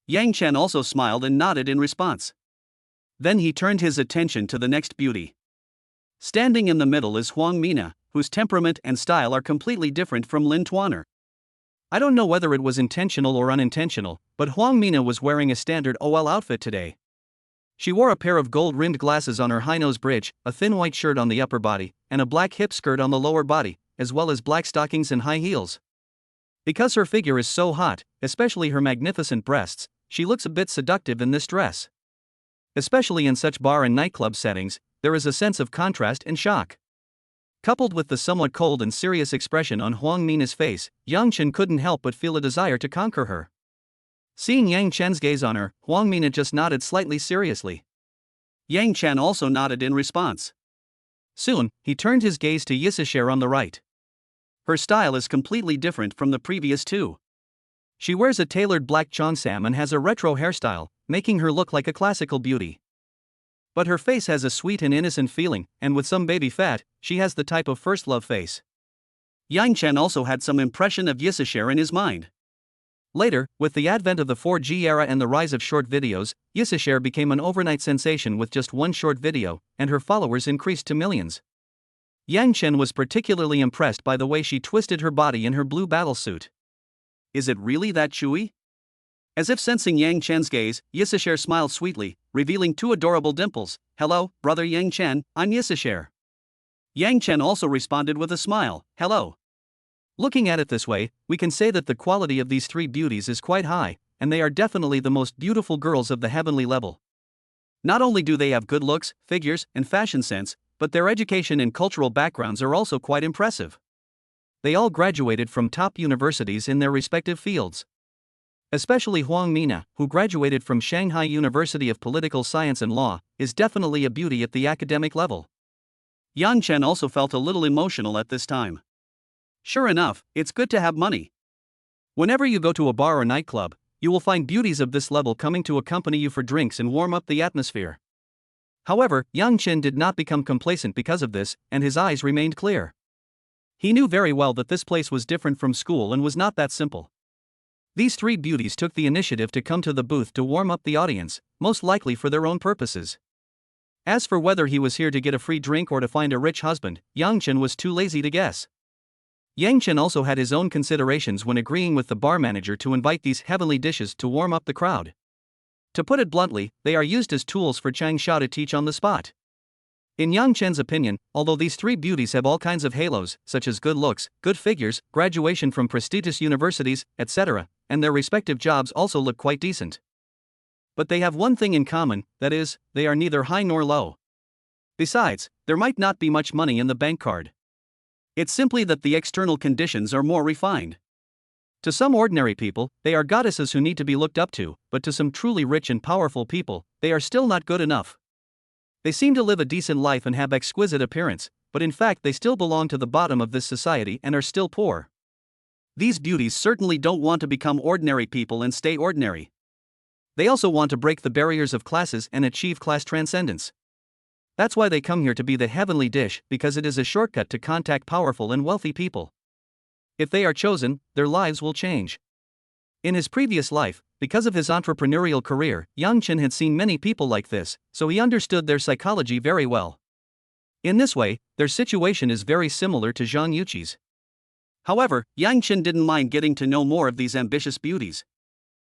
A: Yang Chen also smiled and nodded in response. Then he turned his attention to the next beauty. Standing in the middle is Huang Mina, whose temperament and style are completely different from Lin Tuaner. I don't know whether it was intentional or unintentional, but Huang Mina was wearing a standard OL outfit today. She wore a pair of gold-rimmed glasses on her high nose bridge, a thin white shirt on the upper body, and a black hip skirt on the lower body, as well as black stockings and high heels. Because her figure is so hot, especially her magnificent breasts, she looks a bit seductive in this dress. Especially in such bar and nightclub settings, there is a sense of contrast and shock. Coupled with the somewhat cold and serious expression on Huang Mina's face, Yang Chen couldn't help but feel a desire to conquer her. Seeing Yang Chen's gaze on her, Huang Mina just nodded slightly seriously. Yang Chen also nodded in response. Soon, he turned his gaze to Yisashare on the right. Her style is completely different from the previous two. She wears a tailored black cheongsam and has a retro hairstyle, making her look like a classical beauty. But her face has a sweet and innocent feeling, and with some baby fat, she has the type of first love face. Yang Chen also had some impression of Yisashare in his mind. Later, with the advent of the 4G era and the rise of short videos, Yisashare became an overnight sensation with just one short video, and her followers increased to millions. Yang Chen was particularly impressed by the way she twisted her body in her blue battlesuit. Is it really that chewy? As if sensing Yang Chen's gaze, Yisashare smiled sweetly, revealing two adorable dimples. Hello, brother Yang Chen, I'm Yisashare. Yang Chen also responded with a smile. Hello. Looking at it this way, we can say that the quality of these three beauties is quite high, and they are definitely the most beautiful girls of the heavenly level. Not only do they have good looks, figures, and fashion sense, but their education and cultural backgrounds are also quite impressive. They all graduated from top universities in their respective fields. Especially Huang Mina, who graduated from Shanghai University of Political Science and Law, is definitely a beauty at the academic level. Yang Chen also felt a little emotional at this time. Sure enough, it's good to have money. Whenever you go to a bar or nightclub, you will find beauties of this level coming to accompany you for drinks and warm up the atmosphere. However, Yang Chen did not become complacent because of this, and his eyes remained clear. He knew very well that this place was different from school and was not that simple. These three beauties took the initiative to come to the booth to warm up the audience, most likely for their own purposes. As for whether he was here to get a free drink or to find a rich husband, Yang Chen was too lazy to guess. Yang Chen also had his own considerations when agreeing with the bar manager to invite these heavenly dishes to warm up the crowd. To put it bluntly, they are used as tools for Chang Xiao to teach on the spot. In Yang Chen's opinion, although these three beauties have all kinds of halos, such as good looks, good figures, graduation from prestigious universities, etc., and their respective jobs also look quite decent. But they have one thing in common, that is, they are neither high nor low. Besides, there might not be much money in the bank card. It's simply that the external conditions are more refined. To some ordinary people, they are goddesses who need to be looked up to, but to some truly rich and powerful people, they are still not good enough. They seem to live a decent life and have exquisite appearance, but in fact they still belong to the bottom of this society and are still poor. These beauties certainly don't want to become ordinary people and stay ordinary. They also want to break the barriers of classes and achieve class transcendence. That's why they come here to be the heavenly dish, because it is a shortcut to contact powerful and wealthy people. If they are chosen, their lives will change. In his previous life, because of his entrepreneurial career, Yang Chen had seen many people like this, so he understood their psychology very well. In this way, their situation is very similar to Zhang Yuqi's. However, Yang Chen didn't mind getting to know more of these ambitious beauties.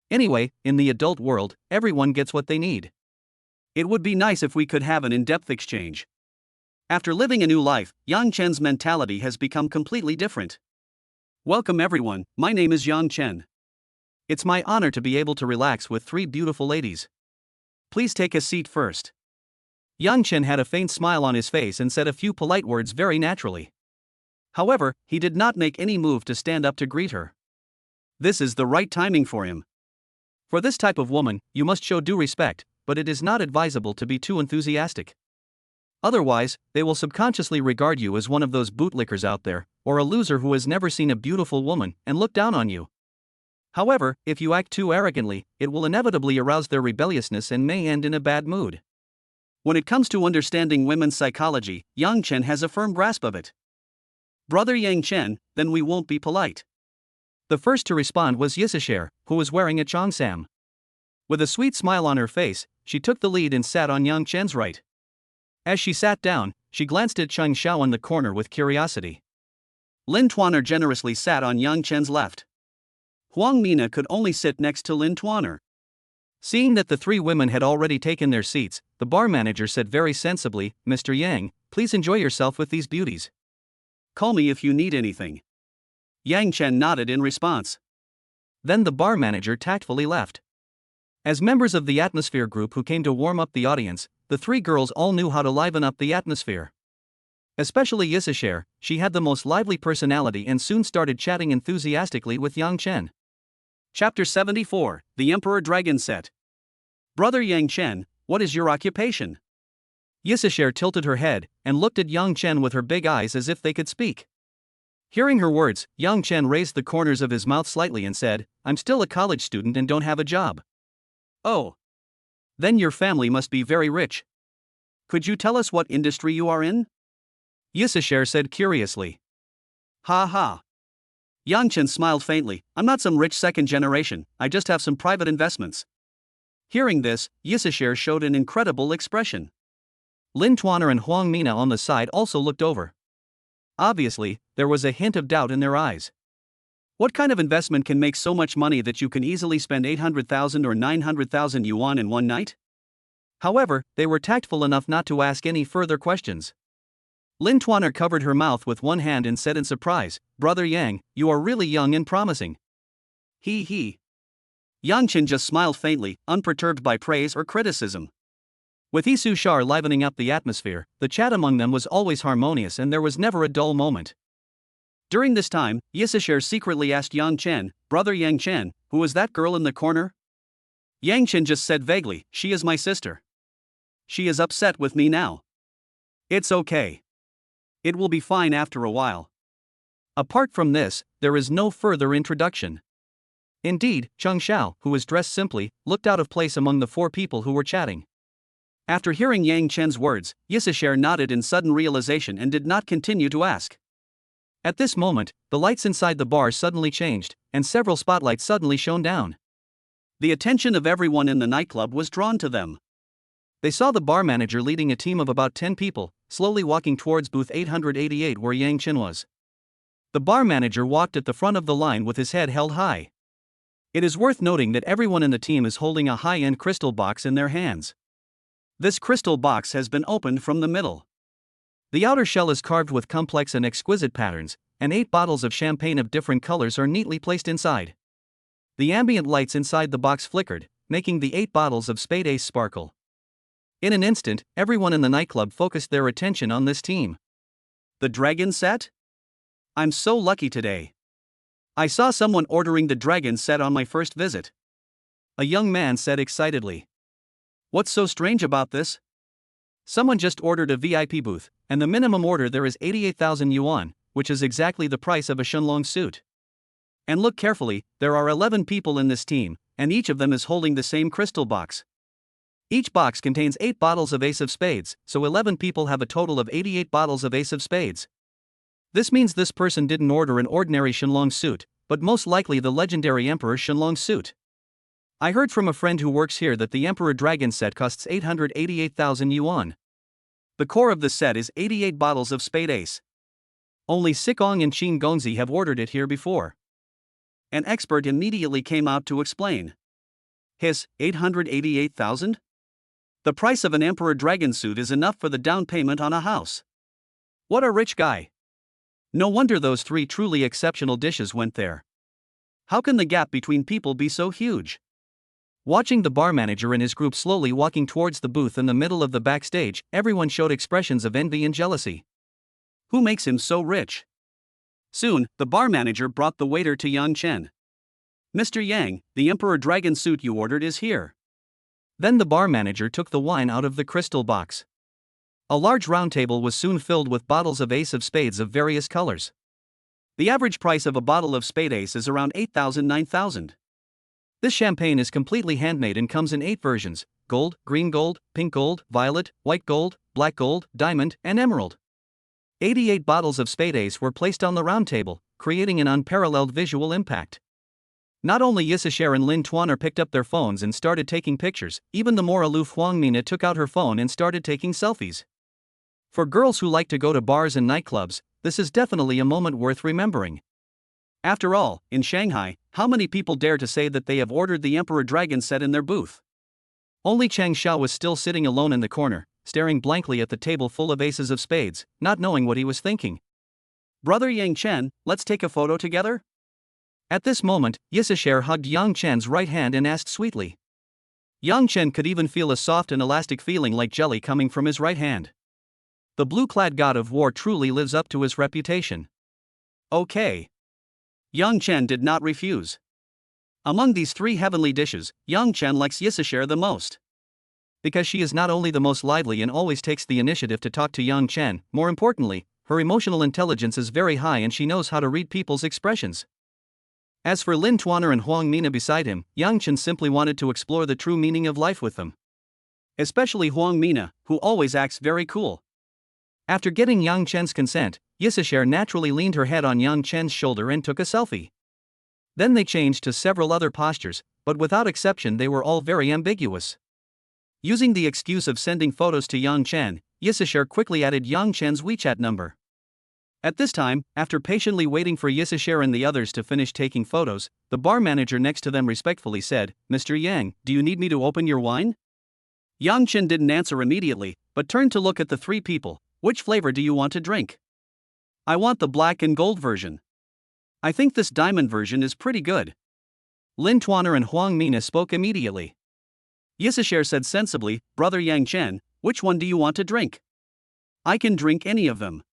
A: Anyway, in the adult world, everyone gets what they need. It would be nice if we could have an in-depth exchange. After living a new life, Yang Chen's mentality has become completely different. Welcome everyone, my name is Yang Chen. It's my honor to be able to relax with three beautiful ladies. Please take a seat first. Yang Chen had a faint smile on his face and said a few polite words very naturally. However, he did not make any move to stand up to greet her. This is the right timing for him. For this type of woman, you must show due respect, but it is not advisable to be too enthusiastic. Otherwise, they will subconsciously regard you as one of those bootlickers out there, or a loser who has never seen a beautiful woman and look down on you. However, if you act too arrogantly, it will inevitably arouse their rebelliousness and may end in a bad mood. When it comes to understanding women's psychology, Yang Chen has a firm grasp of it. Brother Yang Chen, then we won't be polite. The first to respond was Yisashare, who was wearing a cheongsam. With a sweet smile on her face, she took the lead and sat on Yang Chen's right. As she sat down, she glanced at Chang Xiao in the corner with curiosity. Lin Tuaner generously sat on Yang Chen's left. Huang Mina could only sit next to Lin Tuaner. Seeing that the three women had already taken their seats, the bar manager said very sensibly, "Mr. Yang, please enjoy yourself with these beauties. Call me if you need anything." Yang Chen nodded in response. Then the bar manager tactfully left. As members of the atmosphere group who came to warm up the audience, the three girls all knew how to liven up the atmosphere. Especially Yisashare, she had the most lively personality and soon started chatting enthusiastically with Yang Chen. Chapter 74, The Emperor Dragon Set. Brother Yang Chen, what is your occupation? Yisashare tilted her head and looked at Yang Chen with her big eyes as if they could speak. Hearing her words, Yang Chen raised the corners of his mouth slightly and said, I'm still a college student and don't have a job. Oh. Then your family must be very rich. Could you tell us what industry you are in? Yisashare said curiously. Ha ha. Yang Chen smiled faintly, I'm not some rich second generation, I just have some private investments. Hearing this, Yisashare showed an incredible expression. Lin Tuaner and Huang Mina on the side also looked over. Obviously, there was a hint of doubt in their eyes. What kind of investment can make so much money that you can easily spend 800,000 or 900,000 yuan in one night? However, they were tactful enough not to ask any further questions. Lin Tuaner covered her mouth with one hand and said in surprise, Brother Yang, you are really young and promising. He. Yang Chen just smiled faintly, unperturbed by praise or criticism. With Isu Shar livening up the atmosphere, the chat among them was always harmonious and there was never a dull moment. During this time, Yisashare secretly asked Yang Chen, Brother Yang Chen, who is that girl in the corner? Yang Chen just said vaguely, she is my sister. She is upset with me now. It's okay. It will be fine after a while. Apart from this, there is no further introduction. Indeed, Cheng Xiao, who was dressed simply, looked out of place among the four people who were chatting. After hearing Yang Chen's words, Yisashare nodded in sudden realization and did not continue to ask. At this moment, the lights inside the bar suddenly changed, and several spotlights suddenly shone down. The attention of everyone in the nightclub was drawn to them. They saw the bar manager leading a team of about 10 people, slowly walking towards booth 888 where Yang Chen was. The bar manager walked at the front of the line with his head held high. It is worth noting that everyone in the team is holding a high-end crystal box in their hands. This crystal box has been opened from the middle. The outer shell is carved with complex and exquisite patterns, and 8 bottles of champagne of different colors are neatly placed inside. The ambient lights inside the box flickered, making the 8 bottles of Spade Ace sparkle. In an instant, everyone in the nightclub focused their attention on this team. The dragon set? I'm so lucky today. I saw someone ordering the dragon set on my first visit. A young man said excitedly. What's so strange about this? Someone just ordered a VIP booth, and the minimum order there is 88,000 yuan, which is exactly the price of a Shenlong suit. And look carefully, there are 11 people in this team, and each of them is holding the same crystal box. Each box contains 8 bottles of Ace of Spades, so 11 people have a total of 88 bottles of Ace of Spades. This means this person didn't order an ordinary Shenlong suit, but most likely the legendary Emperor Shenlong suit. I heard from a friend who works here that the Emperor Dragon set costs 888,000 yuan. The core of the set is 88 bottles of Spade Ace. Only Sikong and Qin Gongzi have ordered it here before. An expert immediately came out to explain. 888,000? The price of an Emperor Dragon suit is enough for the down payment on a house. What a rich guy. No wonder those 3 truly exceptional dishes went there. How can the gap between people be so huge? Watching the bar manager and his group slowly walking towards the booth in the middle of the backstage, everyone showed expressions of envy and jealousy. Who makes him so rich? Soon, the bar manager brought the waiter to Yang Chen. Mr. Yang, the Emperor Dragon suit you ordered is here. Then the bar manager took the wine out of the crystal box. A large round table was soon filled with bottles of Ace of Spades of various colors. The average price of a bottle of Spade Ace is around 8,000–9,000. This champagne is completely handmade and comes in 8 versions: gold, green gold, pink gold, violet, white gold, black gold, diamond, and emerald. 88 bottles of Spade Ace were placed on the round table, creating an unparalleled visual impact. Not only Yisashare and Lin Tuaner picked up their phones and started taking pictures, even the more aloof Huang Mina took out her phone and started taking selfies. For girls who like to go to bars and nightclubs, this is definitely a moment worth remembering. After all, in Shanghai, how many people dare to say that they have ordered the Emperor Dragon set in their booth? Only Cheng Xiao was still sitting alone in the corner, staring blankly at the table full of aces of spades, not knowing what he was thinking. Brother Yang Chen, let's take a photo together? At this moment, Yisashare hugged Yang Chen's right hand and asked sweetly. Yang Chen could even feel a soft and elastic feeling like jelly coming from his right hand. the blue-clad god of war truly lives up to his reputation. Okay. Yang Chen did not refuse. Among these three heavenly dishes, Yang Chen likes Yisashare the most. Because she is not only the most lively and always takes the initiative to talk to Yang Chen, more importantly, her emotional intelligence is very high and she knows how to read people's expressions. As for Lin Tuaner and Huang Mina beside him, Yang Chen simply wanted to explore the true meaning of life with them. Especially Huang Mina, who always acts very cool. After getting Yang Chen's consent, Yisashare naturally leaned her head on Yang Chen's shoulder and took a selfie. Then they changed to several other postures, but without exception they were all very ambiguous. Using the excuse of sending photos to Yang Chen, Yisashare quickly added Yang Chen's WeChat number. At this time, after patiently waiting for Yisashare and the others to finish taking photos, the bar manager next to them respectfully said, "Mr. Yang, do you need me to open your wine?" Yang Chen didn't answer immediately, but turned to look at the three people. "Which flavor do you want to drink?" "I want the black and gold version." "I think this diamond version is pretty good." Lin Tuaner and Huang Mina spoke immediately. Yisashare said sensibly, "Brother Yang Chen, which one do you want to drink?" "I can drink any of them."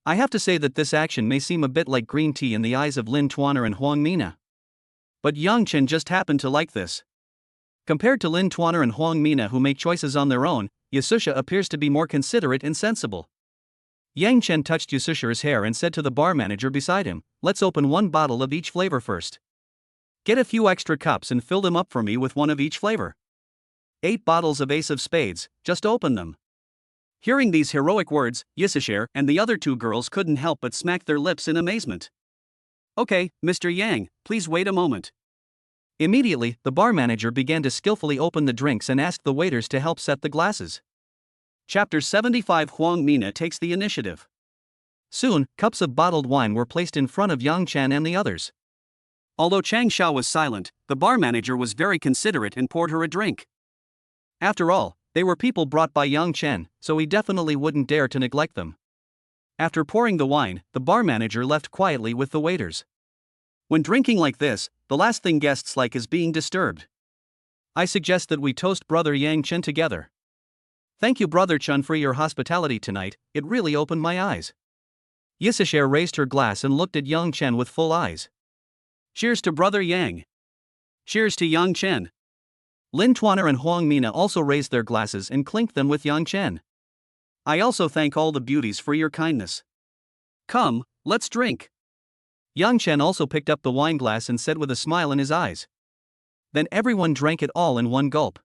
A: I have to say that this action may seem a bit like green tea in the eyes of Lin Tuaner and Huang Mina. But Yang Chen just happened to like this. Compared to Lin Tuaner and Huang Mina who make choices on their own, Yisashare appears to be more considerate and sensible. Yang Chen touched Yisashare's hair and said to the bar manager beside him, "Let's open one bottle of each flavor first. Get a few extra cups and fill them up for me with one of each flavor. 8 bottles of Ace of Spades, just open them." Hearing these heroic words, Yisashare and the other two girls couldn't help but smack their lips in amazement. "Okay, Mr. Yang, please wait a moment." Immediately, the bar manager began to skillfully open the drinks and asked the waiters to help set the glasses. Chapter 75 Huang Mina takes the initiative. Soon, cups of bottled wine were placed in front of Yang Chen and the others. Although Chang Xiao was silent, the bar manager was very considerate and poured her a drink. After all, they were people brought by Yang Chen, so he definitely wouldn't dare to neglect them. After pouring the wine, the bar manager left quietly with the waiters. When drinking like this, the last thing guests like is being disturbed. I suggest that we toast Brother Yang Chen together. Thank you Brother Chen for your hospitality tonight, it really opened my eyes. Yisashare raised her glass and looked at Yang Chen with full eyes. Cheers to Brother Yang. Cheers to Yang Chen. Lin Tuaner and Huang Mina also raised their glasses and clinked them with Yang Chen. I also thank all the beauties for your kindness. Come, let's drink. Yang Chen also picked up the wine glass and said with a smile in his eyes. Then everyone drank it all in one gulp.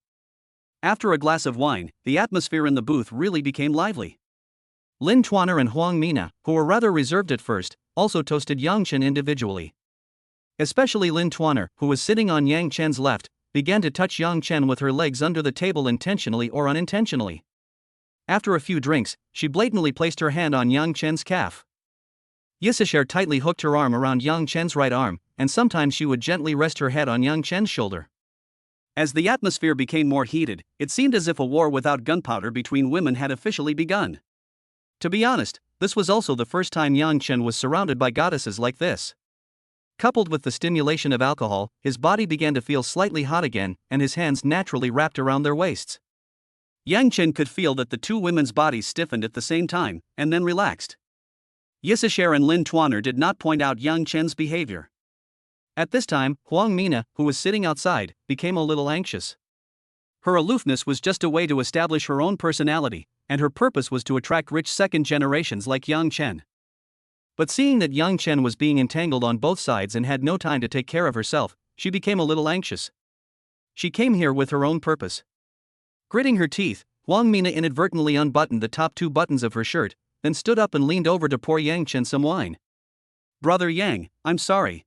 A: After a glass of wine, the atmosphere in the booth really became lively. Lin Tuaner and Huang Mina, who were rather reserved at first, also toasted Yang Chen individually. Especially Lin Tuaner, who was sitting on Yang Chen's left, began to touch Yang Chen with her legs under the table intentionally or unintentionally. After a few drinks, she blatantly placed her hand on Yang Chen's calf. Yisashare tightly hooked her arm around Yang Chen's right arm, and sometimes she would gently rest her head on Yang Chen's shoulder. As the atmosphere became more heated, it seemed as if a war without gunpowder between women had officially begun. To be honest, this was also the first time Yang Chen was surrounded by goddesses like this. Coupled with the stimulation of alcohol, his body began to feel slightly hot again, and his hands naturally wrapped around their waists. Yang Chen could feel that the two women's bodies stiffened at the same time, and then relaxed. Yisashare and Lin Tuaner did not point out Yang Chen's behavior. At this time, Huang Mina, who was sitting outside, became a little anxious. Her aloofness was just a way to establish her own personality, and her purpose was to attract rich second generations like Yang Chen. But seeing that Yang Chen was being entangled on both sides and had no time to take care of herself, she became a little anxious. She came here with her own purpose. Gritting her teeth, Huang Mina inadvertently unbuttoned the top 2 buttons of her shirt, then stood up and leaned over to pour Yang Chen some wine. Brother Yang, I'm sorry.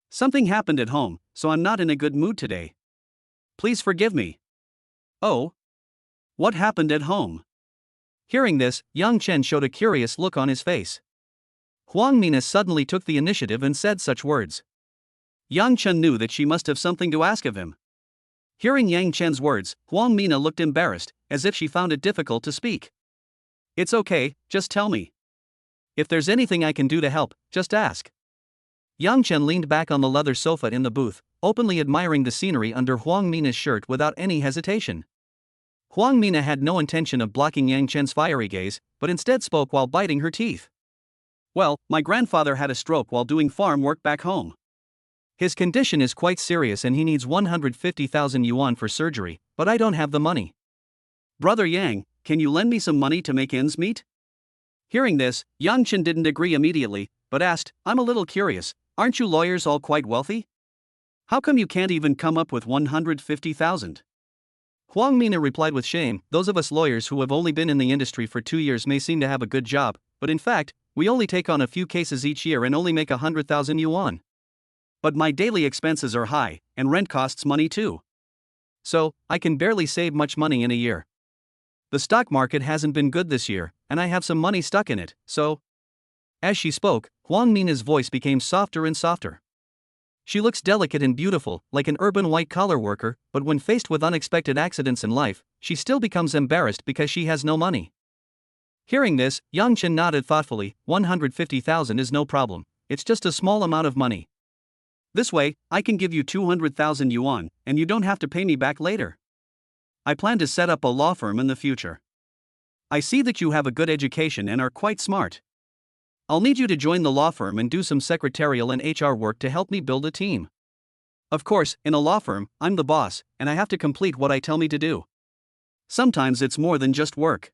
A: Something happened at home, so I'm not in a good mood today. Please forgive me. Oh? What happened at home? Hearing this, Yang Chen showed a curious look on his face. Huang Mina suddenly took the initiative and said such words. Yang Chen knew that she must have something to ask of him. Hearing Yang Chen's words, Huang Mina looked embarrassed, as if she found it difficult to speak. It's okay, just tell me. If there's anything I can do to help, just ask. Yang Chen leaned back on the leather sofa in the booth, openly admiring the scenery under Huang Mina's shirt without any hesitation. Huang Mina had no intention of blocking Yang Chen's fiery gaze, but instead spoke while biting her teeth. Well, my grandfather had a stroke while doing farm work back home. His condition is quite serious and he needs 150,000 yuan for surgery, but I don't have the money. Brother Yang, can you lend me some money to make ends meet? Hearing this, Yang Chen didn't agree immediately, but asked, I'm a little curious, aren't you lawyers all quite wealthy? How come you can't even come up with 150,000? Huang Mina replied with shame, those of us lawyers who have only been in the industry for 2 years may seem to have a good job, but in fact, we only take on a few cases each year and only make 100,000 yuan. But my daily expenses are high, and rent costs money too. So, I can barely save much money in a year. The stock market hasn't been good this year, and I have some money stuck in it, so... As she spoke, Huang Mina's voice became softer and softer. She looks delicate and beautiful, like an urban white-collar worker, but when faced with unexpected accidents in life, she still becomes embarrassed because she has no money. Hearing this, Yang Chen nodded thoughtfully, 150,000 is no problem, it's just a small amount of money. This way, I can give you 200,000 yuan, and you don't have to pay me back later. I plan to set up a law firm in the future. I see that you have a good education and are quite smart. I'll need you to join the law firm and do some secretarial and HR work to help me build a team. Of course, in a law firm, I'm the boss, and I have to complete what I tell me to do. Sometimes it's more than just work.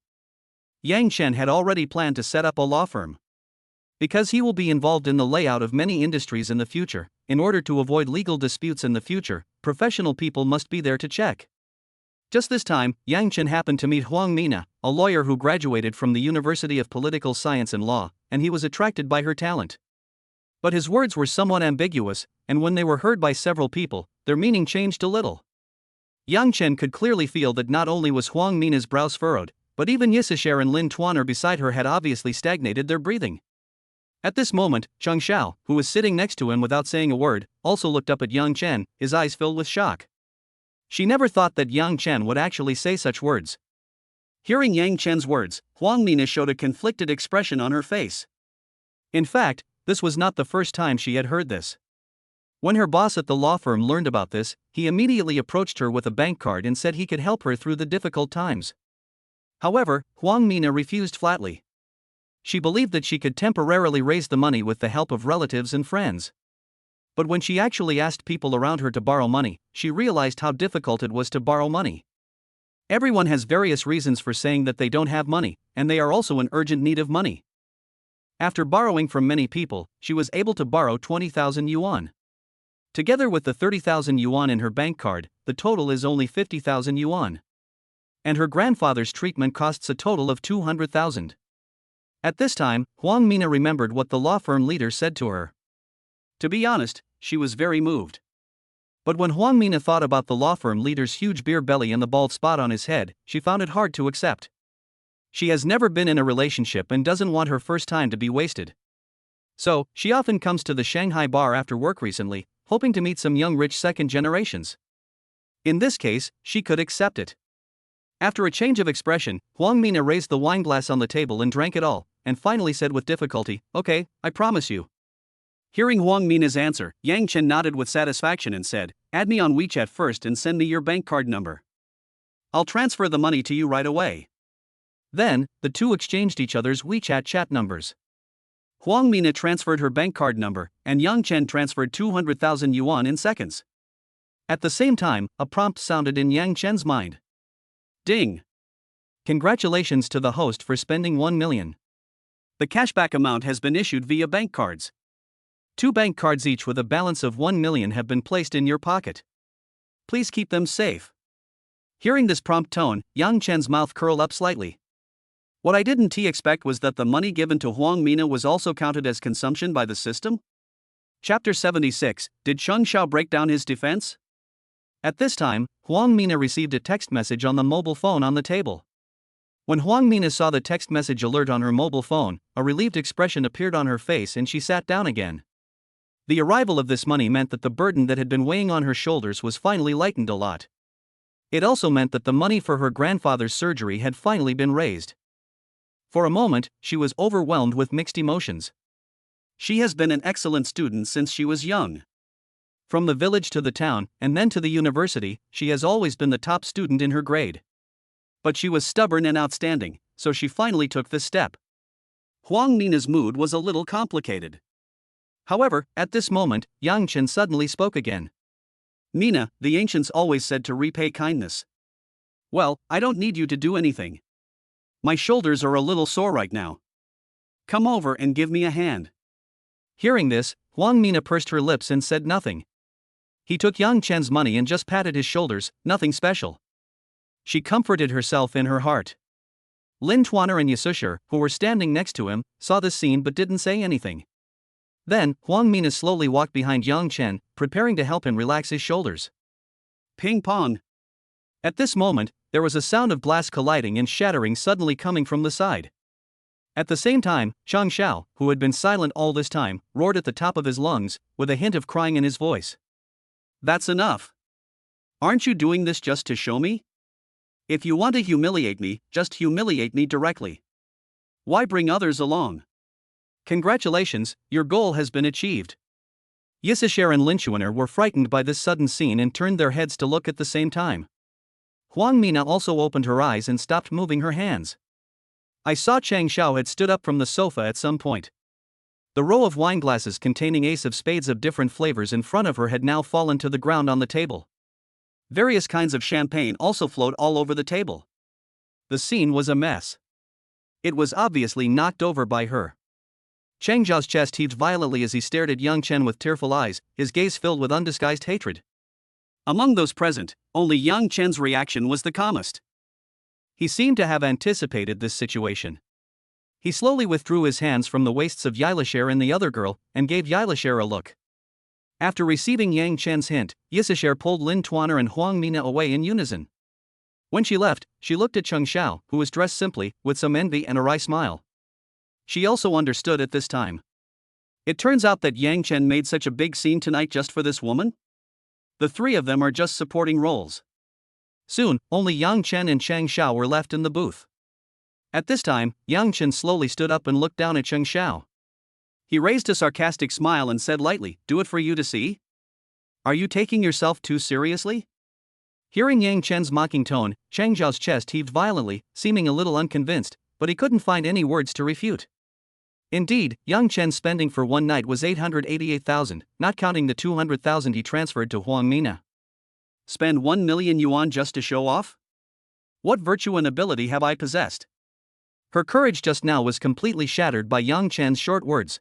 A: Yang Chen had already planned to set up a law firm. Because he will be involved in the layout of many industries in the future, in order to avoid legal disputes in the future, professional people must be there to check. Just this time, Yang Chen happened to meet Huang Mina, a lawyer who graduated from the University of Political Science and Law, and he was attracted by her talent. But his words were somewhat ambiguous, and when they were heard by several people, their meaning changed a little. Yang Chen could clearly feel that not only was Huang Mina's brows furrowed, but even Yisasher and Lin Tuaner beside her had obviously stagnated their breathing. At this moment, Cheng Xiao, who was sitting next to him without saying a word, also looked up at Yang Chen, his eyes filled with shock. She never thought that Yang Chen would actually say such words. Hearing Yang Chen's words, Huang Mina showed a conflicted expression on her face. In fact, this was not the first time she had heard this. When her boss at the law firm learned about this, he immediately approached her with a bank card and said he could help her through the difficult times. However, Huang Mina refused flatly. She believed that she could temporarily raise the money with the help of relatives and friends. But when she actually asked people around her to borrow money, she realized how difficult it was to borrow money. Everyone has various reasons for saying that they don't have money, and they are also in urgent need of money. After borrowing from many people, she was able to borrow 20,000 yuan. Together with the 30,000 yuan in her bank card, the total is only 50,000 yuan. And her grandfather's treatment costs a total of 200,000. At this time, Huang Mina remembered what the law firm leader said to her. To be honest, she was very moved. But when Huang Mina thought about the law firm leader's huge beer belly and the bald spot on his head, she found it hard to accept. She has never been in a relationship and doesn't want her first time to be wasted. So, she often comes to the Shanghai bar after work recently, hoping to meet some young rich second generations. In this case, she could accept it. After a change of expression, Huang Mina raised the wine glass on the table and drank it all, and finally said with difficulty, "Okay, I promise you." Hearing Huang Mina's answer, Yang Chen nodded with satisfaction and said, "Add me on WeChat first and send me your bank card number. I'll transfer the money to you right away." Then, the two exchanged each other's WeChat chat numbers. Huang Mina transferred her bank card number, and Yang Chen transferred 200,000 yuan in seconds. At the same time, a prompt sounded in Yang Chen's mind. Ding! Congratulations to the host for spending 1 million. The cashback amount has been issued via bank cards. 2 bank cards each with a balance of 1 million have been placed in your pocket. Please keep them safe. Hearing this prompt tone, Yang Chen's mouth curled up slightly. What I didn't expect was that the money given to Huang Mina was also counted as consumption by the system? Chapter 76, Did Cheng Xiao break down his defense? At this time, Huang Mina received a text message on the mobile phone on the table. When Huang Mina saw the text message alert on her mobile phone, a relieved expression appeared on her face and she sat down again. The arrival of this money meant that the burden that had been weighing on her shoulders was finally lightened a lot. It also meant that the money for her grandfather's surgery had finally been raised. For a moment, she was overwhelmed with mixed emotions. She has been an excellent student since she was young. From the village to the town, and then to the university, she has always been the top student in her grade. But she was stubborn and outstanding, so she finally took this step. Huang Mina's mood was a little complicated. However, at this moment, Yang Chen suddenly spoke again. Mina, the ancients always said to repay kindness. Well, I don't need you to do anything. My shoulders are a little sore right now. Come over and give me a hand. Hearing this, Huang Mina pursed her lips and said nothing. He took Yang Chen's money and just patted his shoulders, nothing special. She comforted herself in her heart. Lin Tuaner and Yasushir, who were standing next to him, saw this scene but didn't say anything. Then, Huang Mina slowly walked behind Yang Chen, preparing to help him relax his shoulders. Ping pong. At this moment, there was a sound of glass colliding and shattering suddenly coming from the side. At the same time, Chang Xiao, who had been silent all this time, roared at the top of his lungs, with a hint of crying in his voice. That's enough. Aren't you doing this just to show me? If you want to humiliate me, just humiliate me directly. Why bring others along? Congratulations, your goal has been achieved. Yasushir and Lin Tuaner were frightened by this sudden scene and turned their heads to look at the same time. Huang Mina also opened her eyes and stopped moving her hands. I saw Chang Xiao had stood up from the sofa at some point. The row of wine glasses containing ace of spades of different flavors in front of her had now fallen to the ground on the table. Various kinds of champagne also flowed all over the table. The scene was a mess. It was obviously knocked over by her. Chang Xiao's chest heaved violently as he stared at Yang Chen with tearful eyes, his gaze filled with undisguised hatred. Among those present, only Yang Chen's reaction was the calmest. He seemed to have anticipated this situation. He slowly withdrew his hands from the waists of Yasushir and the other girl, and gave Yasushir a look. After receiving Yang Chen's hint, Yasushir pulled Lin Tuaner and Huang Mina away in unison. When she left, she looked at Chang Xiao, who was dressed simply, with some envy and a wry smile. She also understood at this time. It turns out that Yang Chen made such a big scene tonight just for this woman? The three of them are just supporting roles. Soon, only Yang Chen and Chang Xiao were left in the booth. At this time, Yang Chen slowly stood up and looked down at Chang Xiao. He raised a sarcastic smile and said lightly, "Do it for you to see? Are you taking yourself too seriously?" Hearing Yang Chen's mocking tone, Chang Xiao's chest heaved violently, seeming a little unconvinced, but he couldn't find any words to refute. Indeed, Yang Chen's spending for one night was 888,000, not counting the 200,000 he transferred to Huang Mina. Spend 1 million yuan just to show off? What virtue and ability have I possessed? Her courage just now was completely shattered by Yang Chen's short words.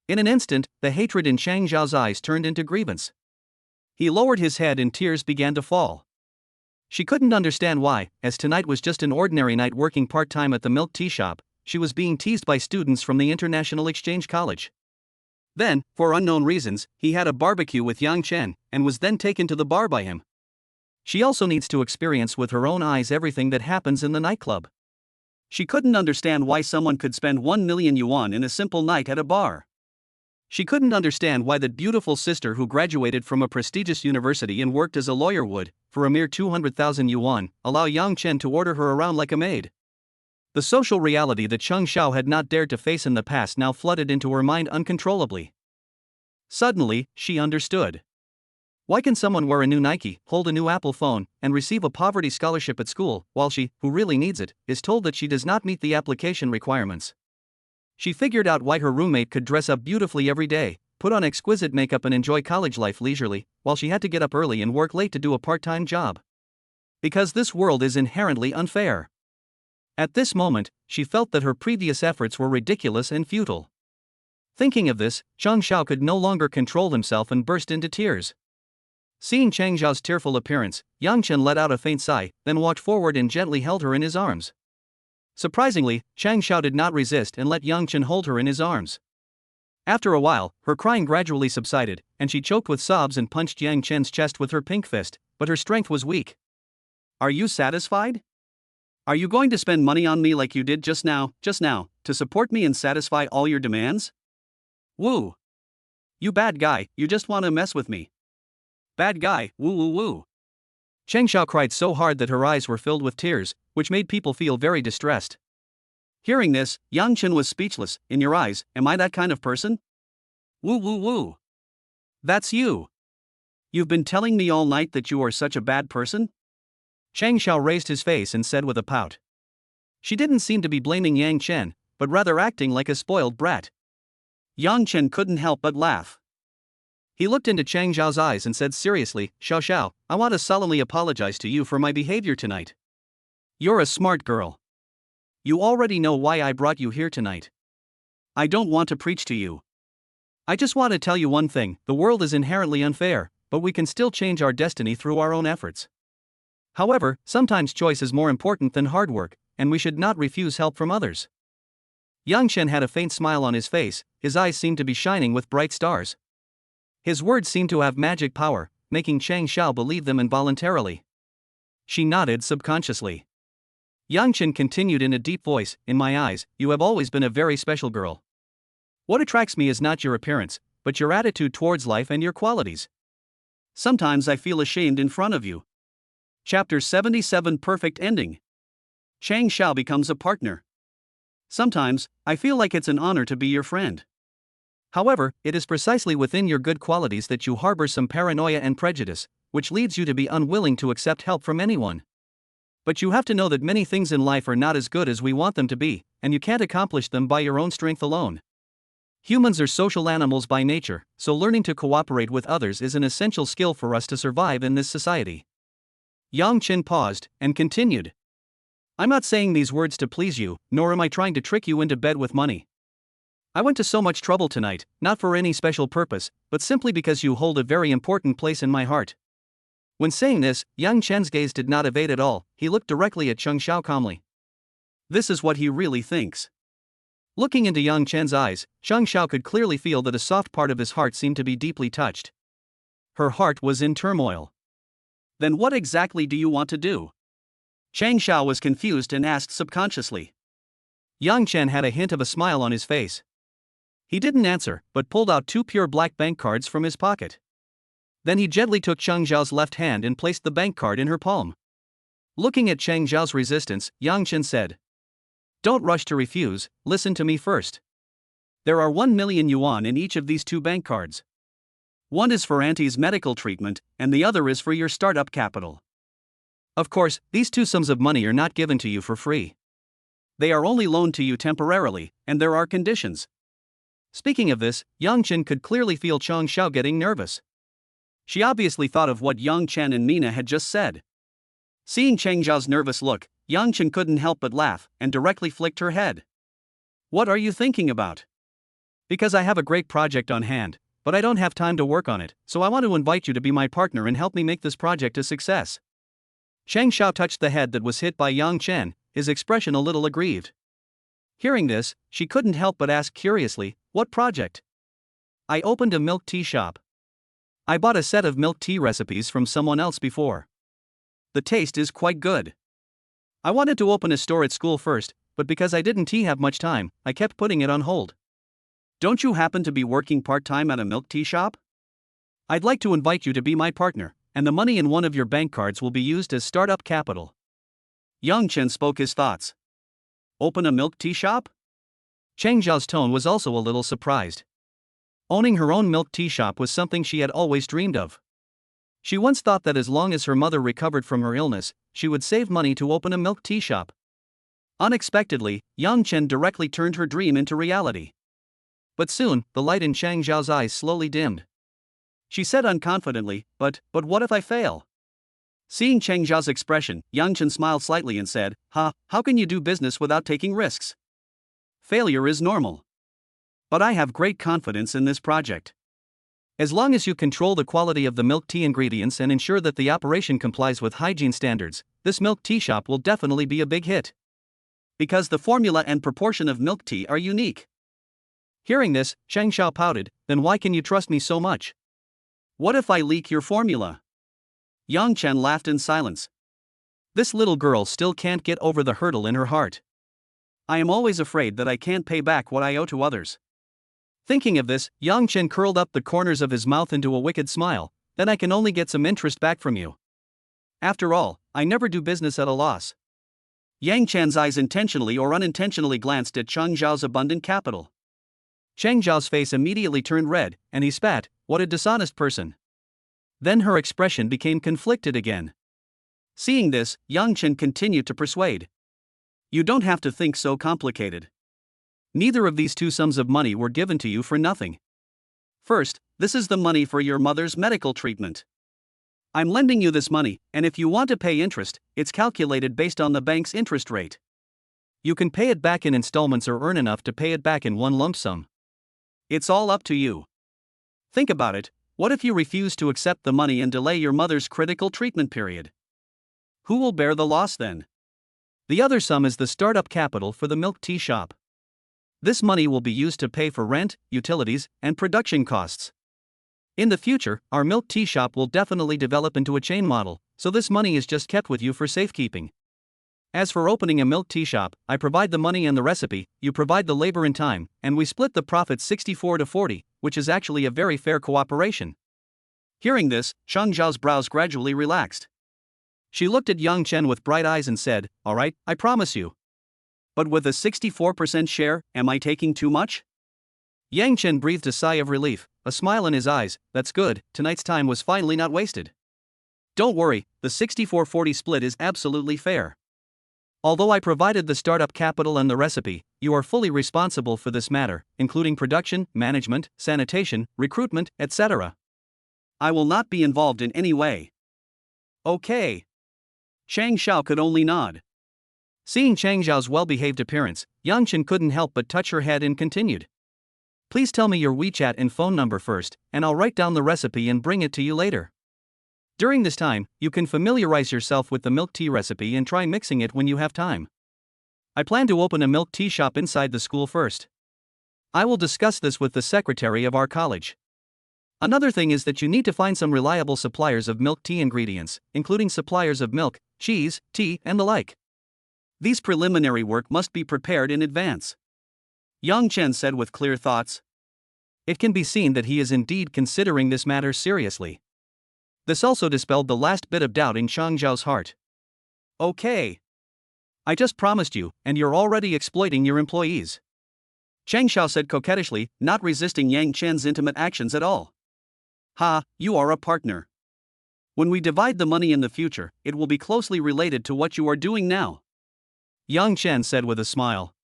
A: In an instant, the hatred in Chang Xiao's eyes turned into grievance. He lowered his head and tears began to fall. She couldn't understand why, as tonight was just an ordinary night working part-time at the milk tea shop, she was being teased by students from the International Exchange College. Then, for unknown reasons, he had a barbecue with Yang Chen, and was then taken to the bar by him. She also needs to experience with her own eyes everything that happens in the nightclub. She couldn't understand why someone could spend 1 million yuan in a simple night at a bar. She couldn't understand why that beautiful sister who graduated from a prestigious university and worked as a lawyer would, for a mere 200,000 yuan, allow Yang Chen to order her around like a maid. The social reality that Chang Xiao had not dared to face in the past now flooded into her mind uncontrollably. Suddenly, she understood. Why can someone wear a new Nike, hold a new Apple phone, and receive a poverty scholarship at school, while she, who really needs it, is told that she does not meet the application requirements? She figured out why her roommate could dress up beautifully every day, put on exquisite makeup and enjoy college life leisurely, while she had to get up early and work late to do a part-time job. Because this world is inherently unfair. At this moment, she felt that her previous efforts were ridiculous and futile. Thinking of this, Chang Xiao could no longer control himself and burst into tears. Seeing Chang Xiao's tearful appearance, Yang Chen let out a faint sigh, then walked forward and gently held her in his arms. Surprisingly, Chang Xiao did not resist and let Yang Chen hold her in his arms. After a while, her crying gradually subsided, and she choked with sobs and punched Yang Chen's chest with her pink fist, but her strength was weak. Are you satisfied? Are you going to spend money on me like you did just now, to support me and satisfy all your demands? Woo! You bad guy, you just want to mess with me. Bad guy, woo woo woo. Chang Xiao cried so hard that her eyes were filled with tears, which made people feel very distressed. Hearing this, Yang Chen was speechless. In your eyes, am I that kind of person? Woo woo woo. That's you. You've been telling me all night that you are such a bad person? Chang Xiao raised his face and said with a pout. She didn't seem to be blaming Yang Chen, but rather acting like a spoiled brat. Yang Chen couldn't help but laugh. He looked into Chang Xiao's eyes and said seriously, Xiao Xiao, I want to solemnly apologize to you for my behavior tonight. You're a smart girl. You already know why I brought you here tonight. I don't want to preach to you. I just want to tell you one thing, the world is inherently unfair, but we can still change our destiny through our own efforts. However, sometimes choice is more important than hard work, and we should not refuse help from others. Yang Chen had a faint smile on his face, his eyes seemed to be shining with bright stars. His words seemed to have magic power, making Chang Xiao believe them involuntarily. She nodded subconsciously. Yang Chen continued in a deep voice, in my eyes, you have always been a very special girl. What attracts me is not your appearance, but your attitude towards life and your qualities. Sometimes I feel ashamed in front of you. Chapter 77 Perfect Ending. Chang Xiao becomes a partner. Sometimes, I feel like it's an honor to be your friend. However, it is precisely within your good qualities that you harbor some paranoia and prejudice, which leads you to be unwilling to accept help from anyone. But you have to know that many things in life are not as good as we want them to be, and you can't accomplish them by your own strength alone. Humans are social animals by nature, so learning to cooperate with others is an essential skill for us to survive in this society. Yang Chen paused, and continued. I'm not saying these words to please you, nor am I trying to trick you into bed with money. I went to so much trouble tonight, not for any special purpose, but simply because you hold a very important place in my heart. When saying this, Yang Chen's gaze did not evade at all, he looked directly at Chang Xiao calmly. This is what he really thinks. Looking into Yang Chen's eyes, Chang Xiao could clearly feel that a soft part of his heart seemed to be deeply touched. Her heart was in turmoil. Then what exactly do you want to do? Chang Xiao was confused and asked subconsciously. Yang Chen had a hint of a smile on his face. He didn't answer, but pulled out 2 pure black bank cards from his pocket. Then he gently took Chang Xiao's left hand and placed the bank card in her palm. Looking at Chang Xiao's resistance, Yang Chen said, Don't rush to refuse, listen to me first. There are 1 million yuan in each of these 2 bank cards. One is for Auntie's medical treatment, and the other is for your startup capital. Of course, these 2 sums of money are not given to you for free. They are only loaned to you temporarily, and there are conditions. Speaking of this, Yang Chen could clearly feel Chang Xiao getting nervous. She obviously thought of what Yang Chen and Mina had just said. Seeing Chang Xiao's nervous look, Yang Chen couldn't help but laugh, and directly flicked her head. What are you thinking about? Because I have a great project on hand, but I don't have time to work on it, so I want to invite you to be my partner and help me make this project a success. Chang Xiao touched the head that was hit by Yang Chen, his expression a little aggrieved. Hearing this, she couldn't help but ask curiously, what project? I opened a milk tea shop. I bought a set of milk tea recipes from someone else before. The taste is quite good. I wanted to open a store at school first, but because I didn't have much time, I kept putting it on hold. Don't you happen to be working part-time at a milk tea shop? I'd like to invite you to be my partner, and the money in one of your bank cards will be used as startup capital. Yang Chen spoke his thoughts. Open a milk tea shop? Chang Xiao's tone was also a little surprised. Owning her own milk tea shop was something she had always dreamed of. She once thought that as long as her mother recovered from her illness, she would save money to open a milk tea shop. Unexpectedly, Yang Chen directly turned her dream into reality. But soon, the light in Chang Xiao's eyes slowly dimmed. She said unconfidently, but what if I fail? Seeing Chang Xiao's expression, Yang Chen smiled slightly and said, how can you do business without taking risks? Failure is normal. But I have great confidence in this project. As long as you control the quality of the milk tea ingredients and ensure that the operation complies with hygiene standards, this milk tea shop will definitely be a big hit. Because the formula and proportion of milk tea are unique. Hearing this, Chang Xiao pouted, then why can you trust me so much? What if I leak your formula? Yang Chen laughed in silence. This little girl still can't get over the hurdle in her heart. I am always afraid that I can't pay back what I owe to others. Thinking of this, Yang Chen curled up the corners of his mouth into a wicked smile, then I can only get some interest back from you. After all, I never do business at a loss. Yang Chen's eyes intentionally or unintentionally glanced at Chang Xiao's abundant capital. Chang Xiao's face immediately turned red, and he spat, what a dishonest person. Then her expression became conflicted again. Seeing this, Yang Chen continued to persuade. You don't have to think so complicated. Neither of these two sums of money were given to you for nothing. First, this is the money for your mother's medical treatment. I'm lending you this money, and if you want to pay interest, it's calculated based on the bank's interest rate. You can pay it back in installments or earn enough to pay it back in one lump sum. It's all up to you. Think about it. What if you refuse to accept the money and delay your mother's critical treatment period? Who will bear the loss then? The other sum is the startup capital for the milk tea shop. This money will be used to pay for rent, utilities, and production costs. In the future, our milk tea shop will definitely develop into a chain model, so this money is just kept with you for safekeeping. As for opening a milk tea shop, I provide the money and the recipe, you provide the labor and time, and we split the profits 64-40, which is actually a very fair cooperation. Hearing this, Chang Zhao's brows gradually relaxed. She looked at Yang Chen with bright eyes and said, "All right, I promise you. But with a 64% share, am I taking too much?" Yang Chen breathed a sigh of relief, a smile in his eyes. That's good, tonight's time was finally not wasted. Don't worry, the 64-40 split is absolutely fair. Although I provided the startup capital and the recipe, you are fully responsible for this matter, including production, management, sanitation, recruitment, etc. I will not be involved in any way. Okay. Chang Xiao could only nod. Seeing Chang Zhao's well-behaved appearance, Yang Chen couldn't help but touch her head and continued. Please tell me your WeChat and phone number first, and I'll write down the recipe and bring it to you later. During this time, you can familiarize yourself with the milk tea recipe and try mixing it when you have time. I plan to open a milk tea shop inside the school first. I will discuss this with the secretary of our college. Another thing is that you need to find some reliable suppliers of milk tea ingredients, including suppliers of milk, cheese, tea, and the like. These preliminary work must be prepared in advance. Yang Chen said with clear thoughts. It can be seen that he is indeed considering this matter seriously. This also dispelled the last bit of doubt in Chang Zhao's heart. Okay. I just promised you, and you're already exploiting your employees. Chang Xiao said coquettishly, not resisting Yang Chen's intimate actions at all. Ha, you are a partner. When we divide the money in the future, it will be closely related to what you are doing now. Yang Chen said with a smile.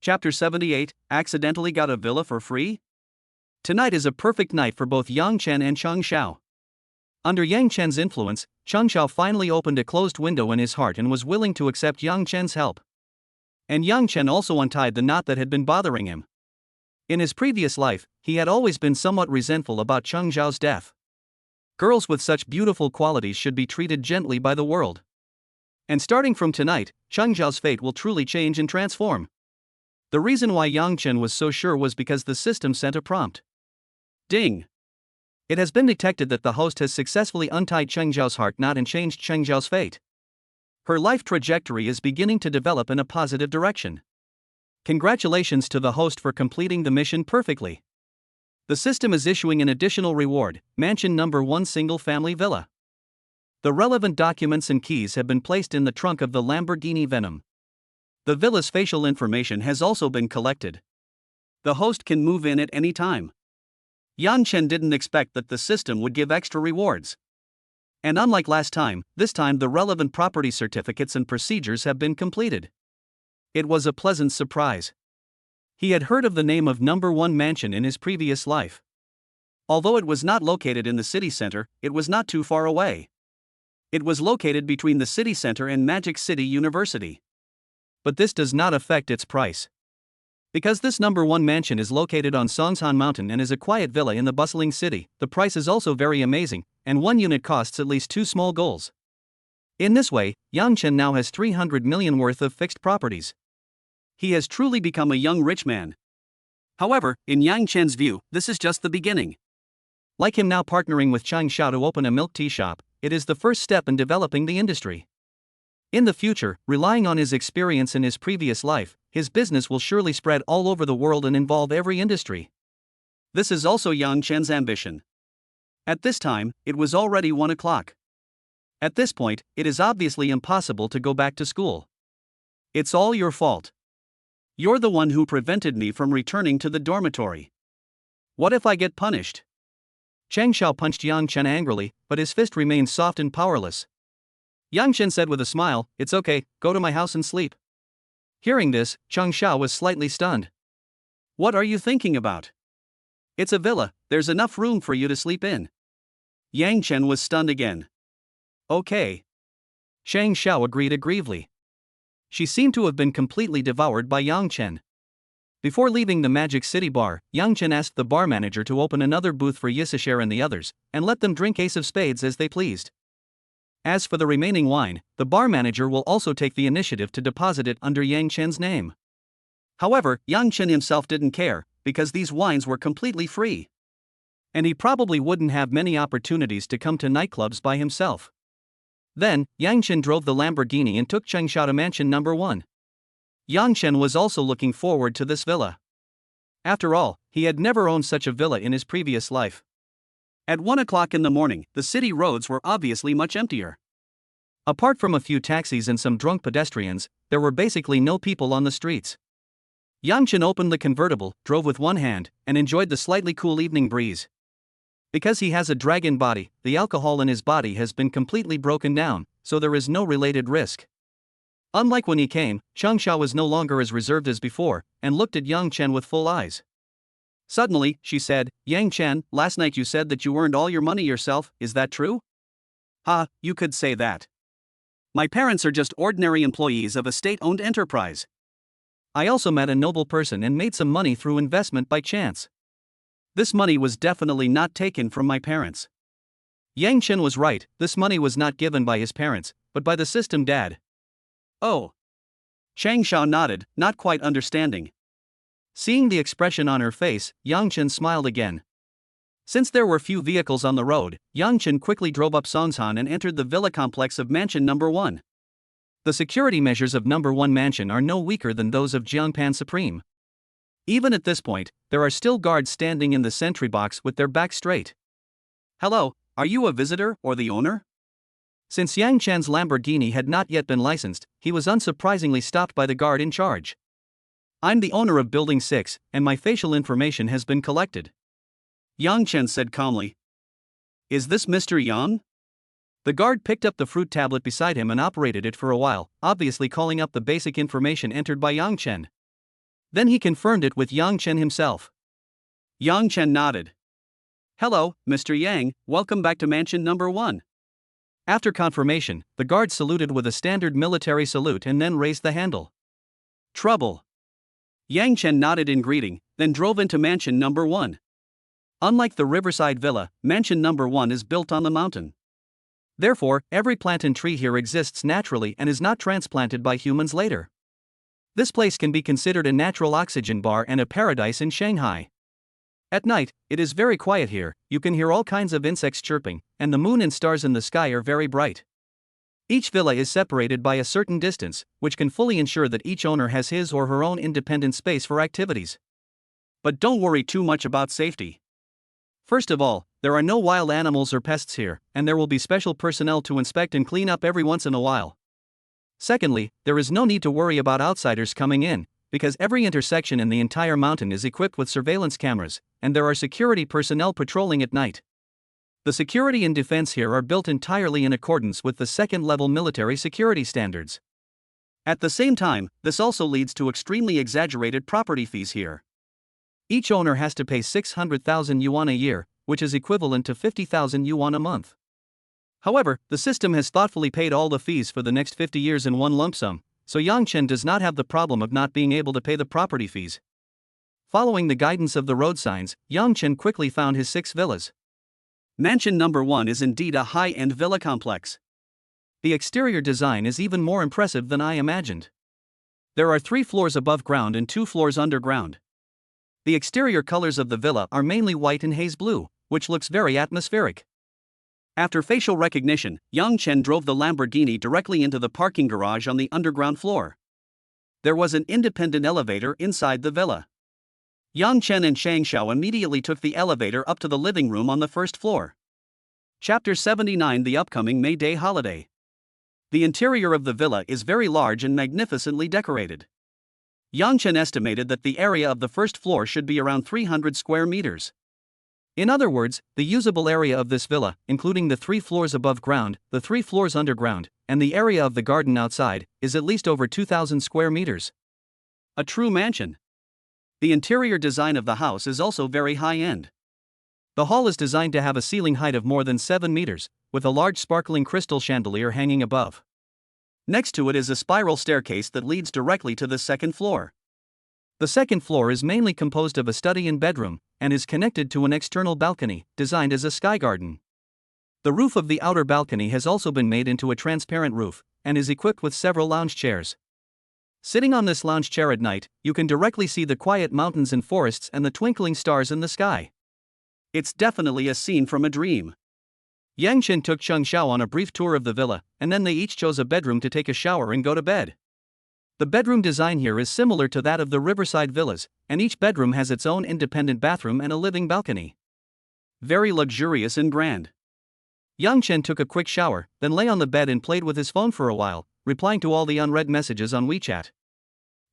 A: Chapter 78, Accidentally Got a Villa for Free? Tonight is a perfect night for both Yang Chen and Chang Xiao. Under Yang Chen's influence, Chang Xiao finally opened a closed window in his heart and was willing to accept Yang Chen's help. And Yang Chen also untied the knot that had been bothering him. In his previous life, he had always been somewhat resentful about Chang Zhao's death. Girls with such beautiful qualities should be treated gently by the world. And starting from tonight, Chang Zhao's fate will truly change and transform. The reason why Yang Chen was so sure was because the system sent a prompt. Ding! It has been detected that the host has successfully untied Chang Zhao's heart knot and changed Chang Zhao's fate. Her life trajectory is beginning to develop in a positive direction. Congratulations to the host for completing the mission perfectly. The system is issuing an additional reward, Mansion Number 1 Single Family Villa. The relevant documents and keys have been placed in the trunk of the Lamborghini Venom. The villa's facial information has also been collected. The host can move in at any time. Yang Chen didn't expect that the system would give extra rewards. And unlike last time, this time the relevant property certificates and procedures have been completed. It was a pleasant surprise. He had heard of the name of Number 1 Mansion in his previous life. Although it was not located in the city center, it was not too far away. It was located between the city center and Magic City University. But this does not affect its price. Because this Number 1 mansion is located on Songshan Mountain and is a quiet villa in the bustling city, the price is also very amazing, and one unit costs at least 2 small goals. In this way, Yang Chen now has 300 million worth of fixed properties. He has truly become a young rich man. However, in Yang Chen's view, this is just the beginning. Like him now partnering with Chang Xiao to open a milk tea shop, it is the first step in developing the industry. In the future, relying on his experience in his previous life, his business will surely spread all over the world and involve every industry. This is also Yang Chen's ambition. At this time, it was already 1 o'clock. At this point, it is obviously impossible to go back to school. It's all your fault. You're the one who prevented me from returning to the dormitory. What if I get punished? Chang Xiao punched Yang Chen angrily, but his fist remained soft and powerless. Yang Chen said with a smile, "It's okay, go to my house and sleep." Hearing this, Cheng Xiao was slightly stunned. "What are you thinking about? It's a villa, there's enough room for you to sleep in." Yang Chen was stunned again. "Okay." Cheng Xiao agreed aggrievely. She seemed to have been completely devoured by Yang Chen. Before leaving the Magic City bar, Yang Chen asked the bar manager to open another booth for Yisashare and the others, and let them drink Ace of Spades as they pleased. As for the remaining wine, the bar manager will also take the initiative to deposit it under Yang Chen's name. However, Yang Chen himself didn't care, because these wines were completely free. And he probably wouldn't have many opportunities to come to nightclubs by himself. Then, Yang Chen drove the Lamborghini and took Cheng Xiao to mansion number 1. Yang Chen was also looking forward to this villa. After all, he had never owned such a villa in his previous life. At 1 o'clock in the morning, the city roads were obviously much emptier. Apart from a few taxis and some drunk pedestrians, there were basically no people on the streets. Yang Chen opened the convertible, drove with one hand, and enjoyed the slightly cool evening breeze. Because he has a dragon body, the alcohol in his body has been completely broken down, so there is no related risk. Unlike when he came, Cheng Xiao was no longer as reserved as before, and looked at Yang Chen with full eyes. Suddenly, she said, "Yang Chen, last night you said that you earned all your money yourself, is that true?" "Ha, you could say that. My parents are just ordinary employees of a state-owned enterprise. I also met a noble person and made some money through investment by chance. This money was definitely not taken from my parents." Yang Chen was right, this money was not given by his parents, but by the system dad. "Oh." Cheng Xiao nodded, not quite understanding. Seeing the expression on her face, Yang Chen smiled again. Since there were few vehicles on the road, Yang Chen quickly drove up Songshan and entered the villa complex of mansion number 1. The security measures of number 1 mansion are no weaker than those of Jiangpan Supreme. Even at this point, there are still guards standing in the sentry box with their backs straight. "Hello, are you a visitor or the owner?" Since Yang Chen's Lamborghini had not yet been licensed, he was unsurprisingly stopped by the guard in charge. "I'm the owner of Building 6, and my facial information has been collected," Yang Chen said calmly. "Is this Mr. Yang?" The guard picked up the fruit tablet beside him and operated it for a while, obviously calling up the basic information entered by Yang Chen. Then he confirmed it with Yang Chen himself. Yang Chen nodded. "Hello, Mr. Yang, welcome back to mansion number 1. After confirmation, the guard saluted with a standard military salute and then raised the handle. "Trouble." Yang Chen nodded in greeting, then drove into mansion number 1. Unlike the riverside villa, mansion number 1 is built on the mountain. Therefore, every plant and tree here exists naturally and is not transplanted by humans later. This place can be considered a natural oxygen bar and a paradise in Shanghai. At night, it is very quiet here, you can hear all kinds of insects chirping, and the moon and stars in the sky are very bright. Each villa is separated by a certain distance, which can fully ensure that each owner has his or her own independent space for activities. But don't worry too much about safety. First of all, there are no wild animals or pests here, and there will be special personnel to inspect and clean up every once in a while. Secondly, there is no need to worry about outsiders coming in, because every intersection in the entire mountain is equipped with surveillance cameras, and there are security personnel patrolling at night. The security and defense here are built entirely in accordance with the second-level military security standards. At the same time, this also leads to extremely exaggerated property fees here. Each owner has to pay 600,000 yuan a year, which is equivalent to 50,000 yuan a month. However, the system has thoughtfully paid all the fees for the next 50 years in one lump sum, so Yang Chen does not have the problem of not being able to pay the property fees. Following the guidance of the road signs, Yang Chen quickly found his 6 villas. Mansion number 1 is indeed a high-end villa complex. The exterior design is even more impressive than I imagined. There are 3 floors above ground and 2 floors underground. The exterior colors of the villa are mainly white and haze blue, which looks very atmospheric. After facial recognition, Yang Chen drove the Lamborghini directly into the parking garage on the underground floor. There was an independent elevator inside the villa. Yang Chen and Cheng Xiao immediately took the elevator up to the living room on the first floor. Chapter 79: The Upcoming May Day Holiday. The interior of the villa is very large and magnificently decorated. Yang Chen estimated that the area of the first floor should be around 300 square meters. In other words, the usable area of this villa, including the 3 floors above ground, the 3 floors underground, and the area of the garden outside is at least over 2,000 square meters. A true mansion. The interior design of the house is also very high-end. The hall is designed to have a ceiling height of more than 7 meters, with a large sparkling crystal chandelier hanging above. Next to it is a spiral staircase that leads directly to the second floor. The second floor is mainly composed of a study and bedroom, and is connected to an external balcony, designed as a sky garden. The roof of the outer balcony has also been made into a transparent roof, and is equipped with several lounge chairs. Sitting on this lounge chair at night, you can directly see the quiet mountains and forests and the twinkling stars in the sky. It's definitely a scene from a dream. Yang Chen took Cheng Xiao on a brief tour of the villa, and then they each chose a bedroom to take a shower and go to bed. The bedroom design here is similar to that of the riverside villas, and each bedroom has its own independent bathroom and a living balcony. Very luxurious and grand. Yang Chen took a quick shower, then lay on the bed and played with his phone for a while, replying to all the unread messages on WeChat.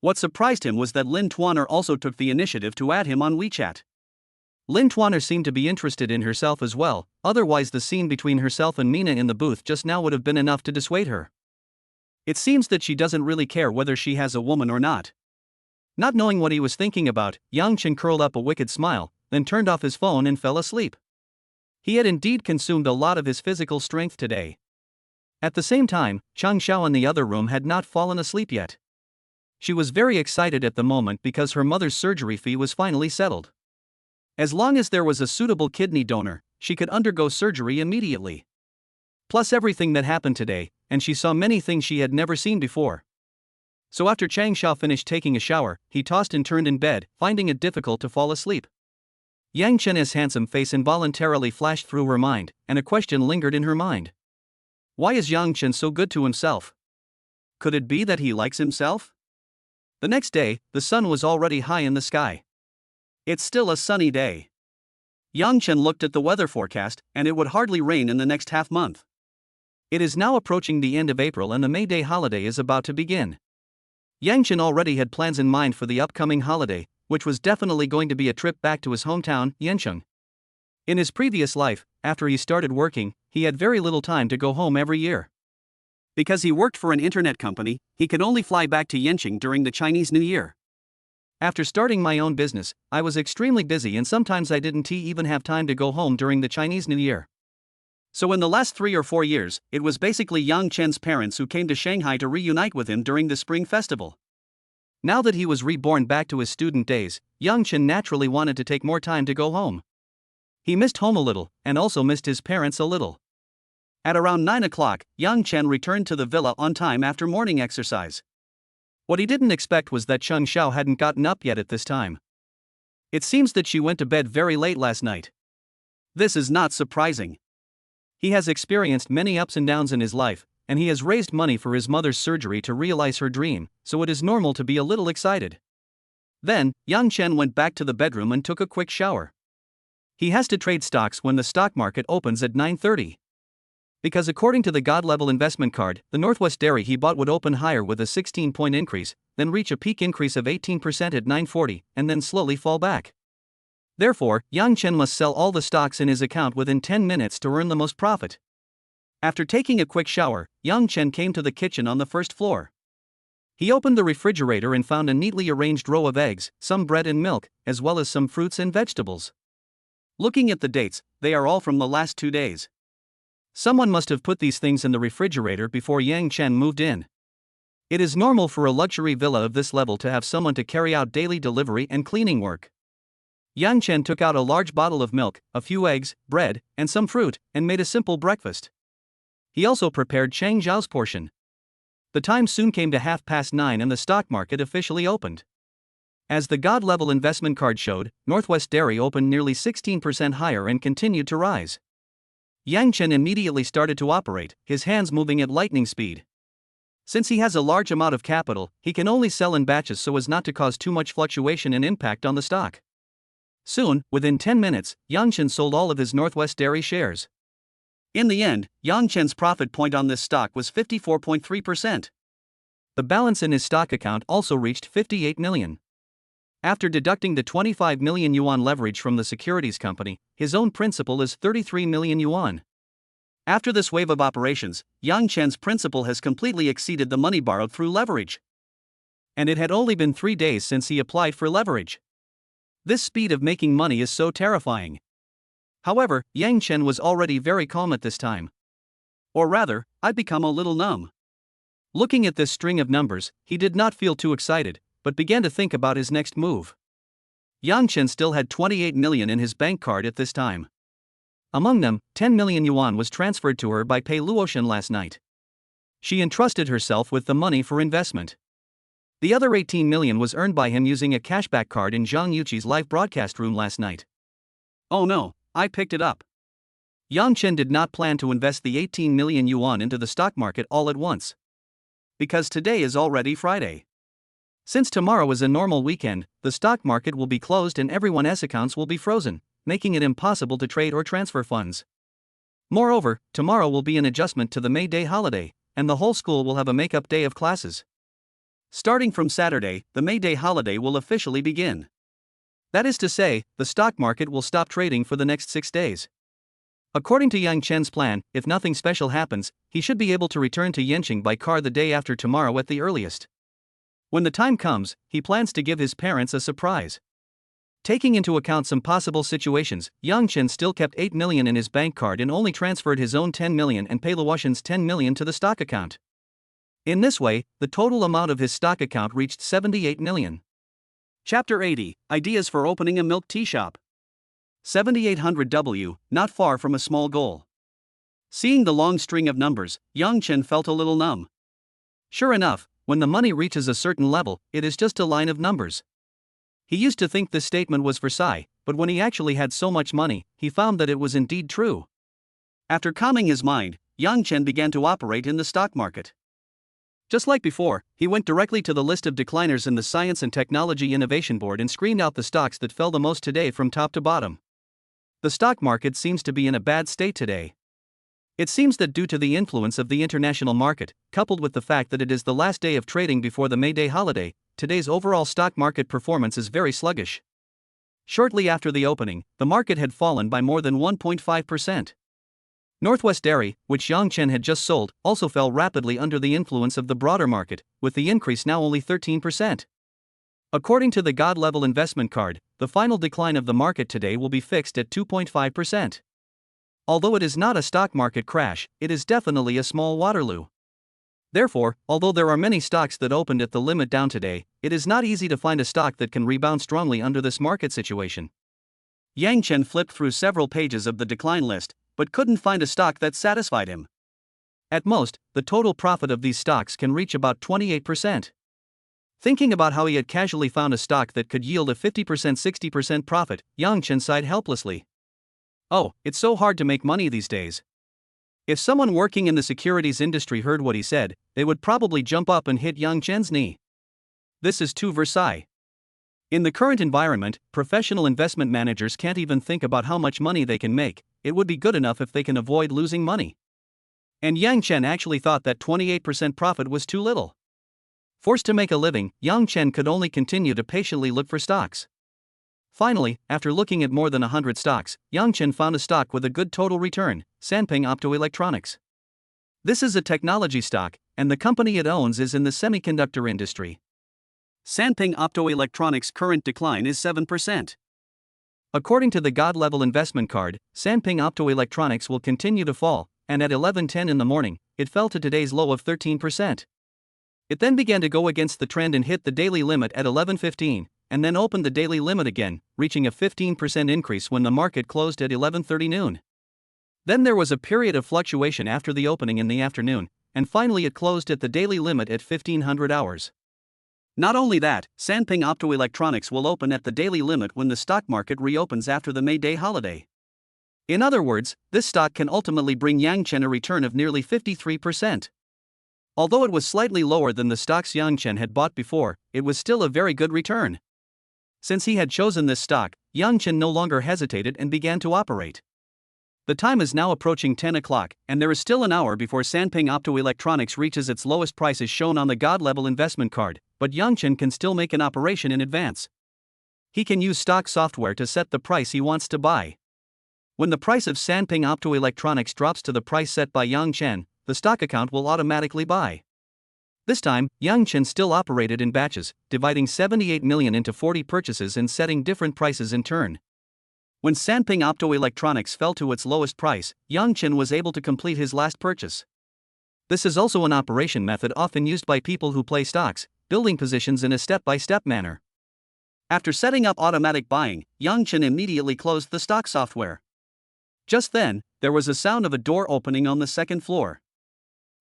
A: What surprised him was that Lin Tuaner also took the initiative to add him on WeChat. Lin Tuaner seemed to be interested in herself as well, otherwise the scene between herself and Mina in the booth just now would have been enough to dissuade her. It seems that she doesn't really care whether she has a woman or not. Not knowing what he was thinking about, Yang Chen curled up a wicked smile, then turned off his phone and fell asleep. He had indeed consumed a lot of his physical strength today. At the same time, Cheng Xiao in the other room had not fallen asleep yet. She was very excited at the moment because her mother's surgery fee was finally settled. As long as there was a suitable kidney donor, she could undergo surgery immediately. Plus everything that happened today, and she saw many things she had never seen before. So after Cheng Xiao finished taking a shower, he tossed and turned in bed, finding it difficult to fall asleep. Yang Chen's handsome face involuntarily flashed through her mind, and a question lingered in her mind. Why is Yang Chen so good to himself? Could it be that he likes himself? The next day, the sun was already high in the sky. It's still a sunny day. Yang Chen looked at the weather forecast, and it would hardly rain in the next half month. It is now approaching the end of April and the May Day holiday is about to begin. Yang Chen already had plans in mind for the upcoming holiday, which was definitely going to be a trip back to his hometown, Yancheng. In his previous life, after he started working, he had very little time to go home every year. Because he worked for an internet company, he could only fly back to Yancheng during the Chinese New Year. After starting my own business, I was extremely busy and sometimes I didn't even have time to go home during the Chinese New Year. So in the last 3 or 4 years, it was basically Yang Chen's parents who came to Shanghai to reunite with him during the Spring Festival. Now that he was reborn back to his student days, Yang Chen naturally wanted to take more time to go home. He missed home a little, and also missed his parents a little. At around 9 o'clock, Yang Chen returned to the villa on time after morning exercise. What he didn't expect was that Cheng Xiao hadn't gotten up yet at this time. It seems that she went to bed very late last night. This is not surprising. He has experienced many ups and downs in his life, and he has raised money for his mother's surgery to realize her dream, so it is normal to be a little excited. Then, Yang Chen went back to the bedroom and took a quick shower. He has to trade stocks when the stock market opens at 9:30. Because according to the God-level investment card, the Northwest Dairy he bought would open higher with a 16-point increase, then reach a peak increase of 18% at 9:40, and then slowly fall back. Therefore, Yang Chen must sell all the stocks in his account within 10 minutes to earn the most profit. After taking a quick shower, Yang Chen came to the kitchen on the first floor. He opened the refrigerator and found a neatly arranged row of eggs, some bread and milk, as well as some fruits and vegetables. Looking at the dates, they are all from the last 2 days. Someone must have put these things in the refrigerator before Yang Chen moved in. It is normal for a luxury villa of this level to have someone to carry out daily delivery and cleaning work. Yang Chen took out a large bottle of milk, a few eggs, bread, and some fruit, and made a simple breakfast. He also prepared Cheng Xiao's portion. The time soon came to 9:30 and the stock market officially opened. As the God-level investment card showed, Northwest Dairy opened nearly 16% higher and continued to rise. Yang Chen immediately started to operate, his hands moving at lightning speed. Since he has a large amount of capital, he can only sell in batches so as not to cause too much fluctuation and impact on the stock. Soon, within 10 minutes, Yang Chen sold all of his Northwest Dairy shares. In the end, Yang Chen's profit point on this stock was 54.3%. The balance in his stock account also reached 58 million. After deducting the 25 million yuan leverage from the securities company, his own principal is 33 million yuan. After this wave of operations, Yang Chen's principal has completely exceeded the money borrowed through leverage. And it had only been 3 days since he applied for leverage. This speed of making money is so terrifying. However, Yang Chen was already very calm at this time. Or rather, I'd become a little numb. Looking at this string of numbers, he did not feel too excited, but began to think about his next move. Yang Chen still had 28 million in his bank card at this time. Among them, 10 million yuan was transferred to her by Pei Luotian last night. She entrusted herself with the money for investment. The other 18 million was earned by him using a cashback card in Zhang Yuqi's live broadcast room last night. Oh no, I picked it up. Yang Chen did not plan to invest the 18 million yuan into the stock market all at once. Because today is already Friday. Since tomorrow is a normal weekend, the stock market will be closed and everyone's accounts will be frozen, making it impossible to trade or transfer funds. Moreover, tomorrow will be an adjustment to the May Day holiday, and the whole school will have a make-up day of classes. Starting from Saturday, the May Day holiday will officially begin. That is to say, the stock market will stop trading for the next 6 days. According to Yang Chen's plan, if nothing special happens, he should be able to return to Yanqing by car the day after tomorrow at the earliest. When the time comes, he plans to give his parents a surprise. Taking into account some possible situations, Yang Chen still kept 8 million in his bank card and only transferred his own 10 million and Pei Luotian's 10 million to the stock account. In this way, the total amount of his stock account reached 78 million. Chapter 80, Ideas for Opening a Milk Tea Shop. 7800W, not far from a small goal. Seeing the long string of numbers, Yang Chen felt a little numb. Sure enough, when the money reaches a certain level, it is just a line of numbers. He used to think this statement was for Psy, but when he actually had so much money, he found that it was indeed true. After calming his mind, Yang Chen began to operate in the stock market. Just like before, he went directly to the list of decliners in the Science and Technology Innovation Board and screened out the stocks that fell the most today from top to bottom. The stock market seems to be in a bad state today. It seems that due to the influence of the international market, coupled with the fact that it is the last day of trading before the May Day holiday, today's overall stock market performance is very sluggish. Shortly after the opening, the market had fallen by more than 1.5%. Northwest Dairy, which Yang Chen had just sold, also fell rapidly under the influence of the broader market, with the increase now only 13%. According to the God-level investment card, the final decline of the market today will be fixed at 2.5%. Although it is not a stock market crash, it is definitely a small Waterloo. Therefore, although there are many stocks that opened at the limit down today, it is not easy to find a stock that can rebound strongly under this market situation. Yang Chen flipped through several pages of the decline list, but couldn't find a stock that satisfied him. At most, the total profit of these stocks can reach about 28%. Thinking about how he had casually found a stock that could yield a 50% 60% profit, Yang Chen sighed helplessly. Oh, it's so hard to make money these days. If someone working in the securities industry heard what he said, they would probably jump up and hit Yang Chen's knee. This is too Versailles. In the current environment, professional investment managers can't even think about how much money they can make. It would be good enough if they can avoid losing money. And Yang Chen actually thought that 28% profit was too little. Forced to make a living, Yang Chen could only continue to patiently look for stocks. Finally, after looking at more than 100 stocks, Yang Chen found a stock with a good total return, Sanping Optoelectronics. This is a technology stock, and the company it owns is in the semiconductor industry. Sanping Optoelectronics' current decline is 7%. According to the God-level investment card, Sanping Optoelectronics will continue to fall, and at 11:10 in the morning, it fell to today's low of 13%. It then began to go against the trend and hit the daily limit at 11:15, and then opened the daily limit again, reaching a 15% increase when the market closed at 11:30 noon. Then there was a period of fluctuation after the opening in the afternoon, and finally it closed at the daily limit at 1500 hours. Not only that, Sanping Optoelectronics will open at the daily limit when the stock market reopens after the May Day holiday. In other words, this stock can ultimately bring Yang Chen a return of nearly 53%. Although it was slightly lower than the stocks Yang Chen had bought before, it was still a very good return. Since he had chosen this stock, Yang Chen no longer hesitated and began to operate. The time is now approaching 10 o'clock, and there is still an hour before Sanping Optoelectronics reaches its lowest price as shown on the God-level investment card, but Yang Chen can still make an operation in advance. He can use stock software to set the price he wants to buy. When the price of Sanping Optoelectronics drops to the price set by Yang Chen, the stock account will automatically buy. This time, Yang Chen still operated in batches, dividing 78 million into 40 purchases and setting different prices in turn. When Sanping Optoelectronics fell to its lowest price, Yang Chen was able to complete his last purchase. This is also an operation method often used by people who play stocks, building positions in a step-by-step manner. After setting up automatic buying, Yang Chen immediately closed the stock software. Just then, there was a sound of a door opening on the second floor.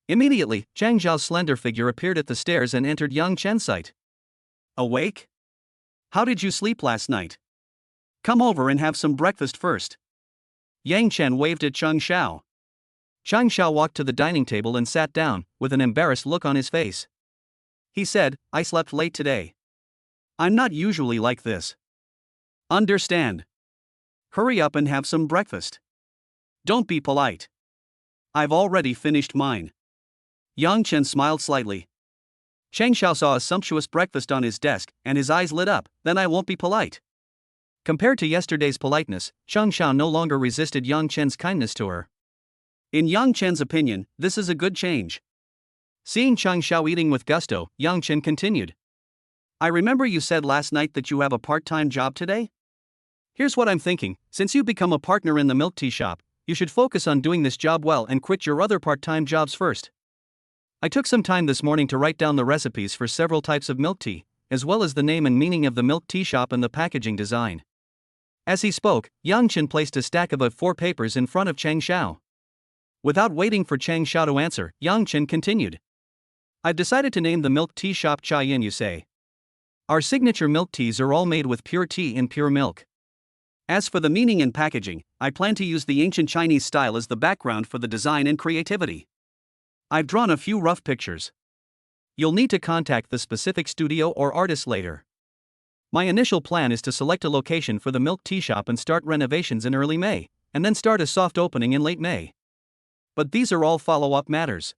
A: Immediately, Chang Zhao's slender figure appeared at the stairs and entered Yang Chen's sight. Awake? How did you sleep last night? Come over and have some breakfast first. Yang Chen waved at Chang Zhao. Chang Zhao walked to the dining table and sat down, with an embarrassed look on his face. He said, I slept late today. I'm not usually like this. Understand. Hurry up and have some breakfast. Don't be polite. I've already finished mine. Yang Chen smiled slightly. Chang Zhao saw a sumptuous breakfast on his desk, and his eyes lit up. Then I won't be polite. Compared to yesterday's politeness, Chang Zhao no longer resisted Yang Chen's kindness to her. In Yang Chen's opinion, this is a good change. Seeing Chang Zhao eating with gusto, Yang Chen continued. I remember you said last night that you have a part-time job today? Here's what I'm thinking, since you become a partner in the milk tea shop, you should focus on doing this job well and quit your other part-time jobs first. I took some time this morning to write down the recipes for several types of milk tea, as well as the name and meaning of the milk tea shop and the packaging design. As he spoke, Yang Chen placed a stack of A4 papers in front of Chang Zhao. Without waiting for Chang Zhao to answer, Yang Chen continued. I've decided to name the milk tea shop Cha Yin You Say. Our signature milk teas are all made with pure tea and pure milk. As for the meaning and packaging, I plan to use the ancient Chinese style as the background for the design and creativity. I've drawn a few rough pictures. You'll need to contact the specific studio or artist later. My initial plan is to select a location for the milk tea shop and start renovations in early May, and then start a soft opening in late May. But these are all follow-up matters.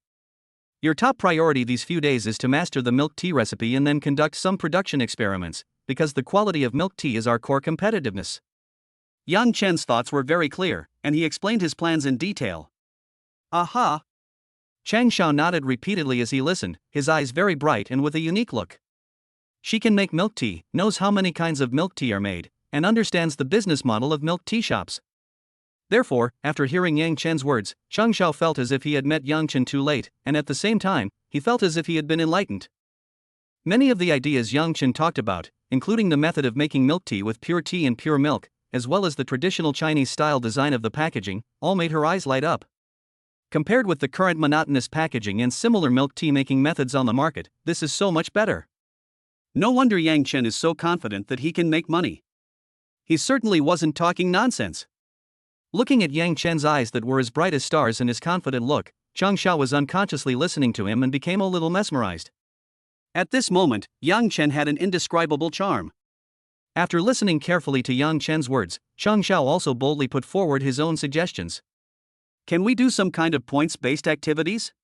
A: Your top priority these few days is to master the milk tea recipe and then conduct some production experiments, because the quality of milk tea is our core competitiveness. Yang Chen's thoughts were very clear, and he explained his plans in detail. Aha! Chang Zhao nodded repeatedly as he listened, his eyes very bright and with a unique look. She can make milk tea, knows how many kinds of milk tea are made, and understands the business model of milk tea shops. Therefore, after hearing Yang Chen's words, Chang Zhao felt as if he had met Yang Chen too late, and at the same time, he felt as if he had been enlightened. Many of the ideas Yang Chen talked about, including the method of making milk tea with pure tea and pure milk, as well as the traditional Chinese-style design of the packaging, all made her eyes light up. Compared with the current monotonous packaging and similar milk tea making methods on the market, this is so much better. No wonder Yang Chen is so confident that he can make money. He certainly wasn't talking nonsense. Looking at Yang Chen's eyes that were as bright as stars and his confident look, Chang Zhao was unconsciously listening to him and became a little mesmerized. At this moment, Yang Chen had an indescribable charm. After listening carefully to Yang Chen's words, Chang Zhao also boldly put forward his own suggestions. Can we do some kind of points-based activities?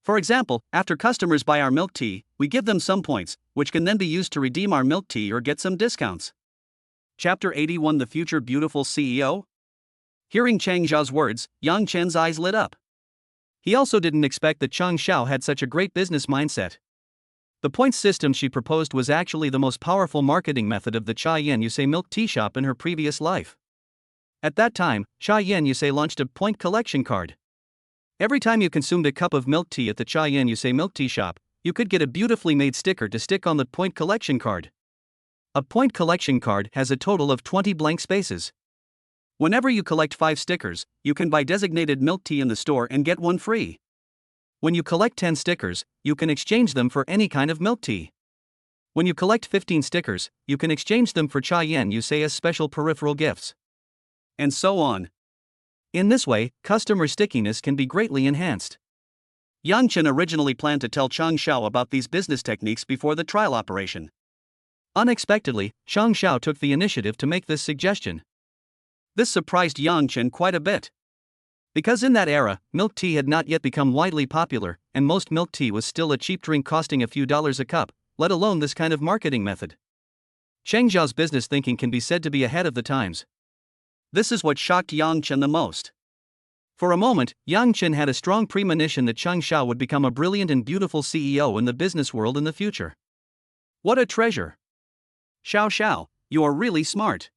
A: For example, after customers buy our milk tea, we give them some points, which can then be used to redeem our milk tea or get some discounts. Chapter 81 The Future Beautiful CEO? Hearing Chang Zhao's words, Yang Chen's eyes lit up. He also didn't expect that Chang Zhao had such a great business mindset. The points system she proposed was actually the most powerful marketing method of the Cha Yin You Say milk tea shop in her previous life. At that time, Cha Yin You Say launched a point collection card. Every time you consumed a cup of milk tea at the Cha Yin You Say milk tea shop, you could get a beautifully made sticker to stick on the point collection card. A point collection card has a total of 20 blank spaces. Whenever you collect 5 stickers, you can buy designated milk tea in the store and get one free. When you collect 10 stickers, you can exchange them for any kind of milk tea. When you collect 15 stickers, you can exchange them for Cha Yin You Say as special peripheral gifts. And so on. In this way, customer stickiness can be greatly enhanced. Yang Chen originally planned to tell Chang Zhao about these business techniques before the trial operation. Unexpectedly, Chang Zhao took the initiative to make this suggestion. This surprised Yang Chen quite a bit. Because in that era, milk tea had not yet become widely popular, and most milk tea was still a cheap drink costing a few dollars a cup, let alone this kind of marketing method. Chang Zhao's business thinking can be said to be ahead of the times. This is what shocked Yang Chen the most. For a moment, Yang Chen had a strong premonition that Chang Xiao would become a brilliant and beautiful CEO in the business world in the future. What a treasure! Xiao Xiao, you are really smart.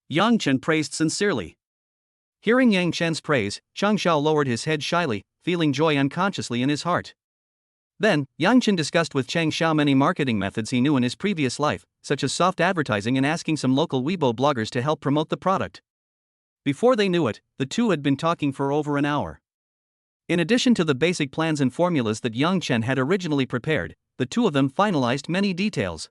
A: Yang Chen praised sincerely. Hearing Yang Chen's praise, Chang Xiao lowered his head shyly, feeling joy unconsciously in his heart. Then, Yang Chen discussed with Chang Xiao many marketing methods he knew in his previous life, such as soft advertising and asking some local Weibo bloggers to help promote the product. Before they knew it, the two had been talking for over an hour. In addition to the basic plans and formulas that Yang Chen had originally prepared, the two of them finalized many details.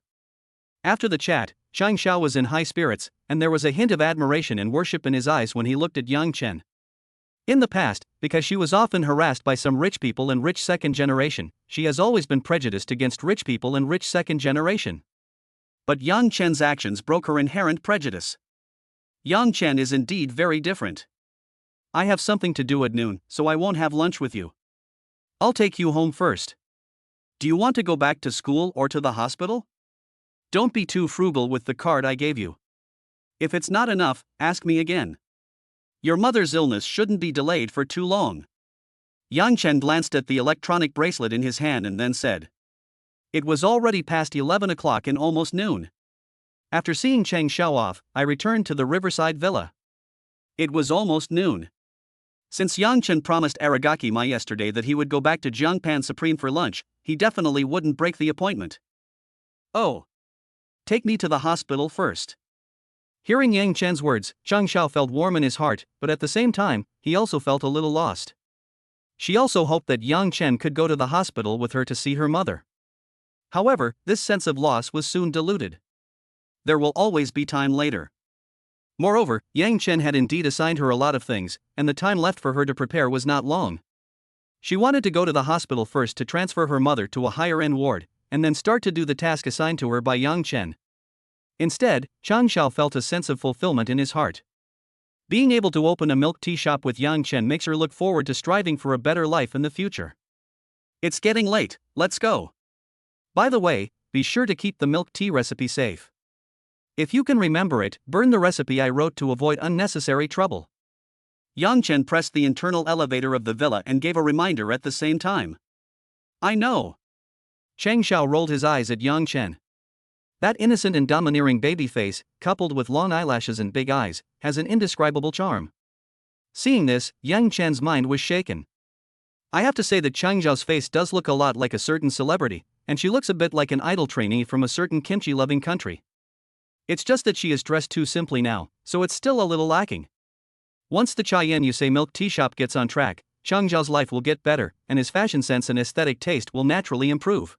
A: After the chat, Chang Xiao was in high spirits, and there was a hint of admiration and worship in his eyes when he looked at Yang Chen. In the past, because she was often harassed by some rich people and rich second generation, she has always been prejudiced against rich people and rich second generation. But Yang Chen's actions broke her inherent prejudice. Yang Chen is indeed very different. I have something to do at noon, so I won't have lunch with you. I'll take you home first. Do you want to go back to school or to the hospital? Don't be too frugal with the card I gave you. If it's not enough, ask me again. Your mother's illness shouldn't be delayed for too long. Yang Chen glanced at the electronic bracelet in his hand and then said. It was already past 11 o'clock and almost noon. After seeing Chang Xiao off, I returned to the riverside villa. It was almost noon. Since Yang Chen promised Aragaki Mai yesterday that he would go back to Jiangpan Supreme for lunch, he definitely wouldn't break the appointment. Oh. Take me to the hospital first. Hearing Yang Chen's words, Chang Xiao felt warm in his heart, but at the same time, he also felt a little lost. She also hoped that Yang Chen could go to the hospital with her to see her mother. However, this sense of loss was soon diluted. There will always be time later. Moreover, Yang Chen had indeed assigned her a lot of things, and the time left for her to prepare was not long. She wanted to go to the hospital first to transfer her mother to a higher-end ward, and then start to do the task assigned to her by Yang Chen. Instead, Chang Xiao felt a sense of fulfillment in his heart. Being able to open a milk tea shop with Yang Chen makes her look forward to striving for a better life in the future. It's getting late, let's go. By the way, be sure to keep the milk tea recipe safe. If you can remember it, burn the recipe I wrote to avoid unnecessary trouble. Yang Chen pressed the internal elevator of the villa and gave a reminder at the same time. I know. Chang Xiao rolled his eyes at Yang Chen. That innocent and domineering baby face, coupled with long eyelashes and big eyes, has an indescribable charm. Seeing this, Yang Chen's mind was shaken. I have to say that Chang Xiao's face does look a lot like a certain celebrity, and she looks a bit like an idol trainee from a certain kimchi-loving country. It's just that she is dressed too simply now, so it's still a little lacking. Once the Cheyenne Yusei milk tea shop gets on track, Chang Xiao's life will get better, and his fashion sense and aesthetic taste will naturally improve.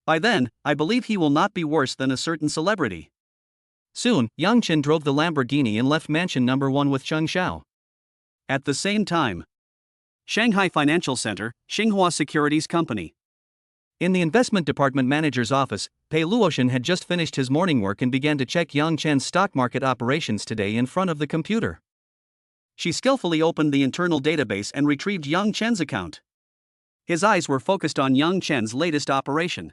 A: By then, I believe he will not be worse than a certain celebrity. Soon, Yang Chen drove the Lamborghini and left mansion number 1 with Chang Xiao. At the same time, Shanghai Financial Center, Xinhua Securities Company. In the investment department manager's office, Pei Luotian had just finished his morning work and began to check Yang Chen's stock market operations today in front of the computer. She skillfully opened the internal database and retrieved Yang Chen's account. His eyes were focused on Yang Chen's latest operation.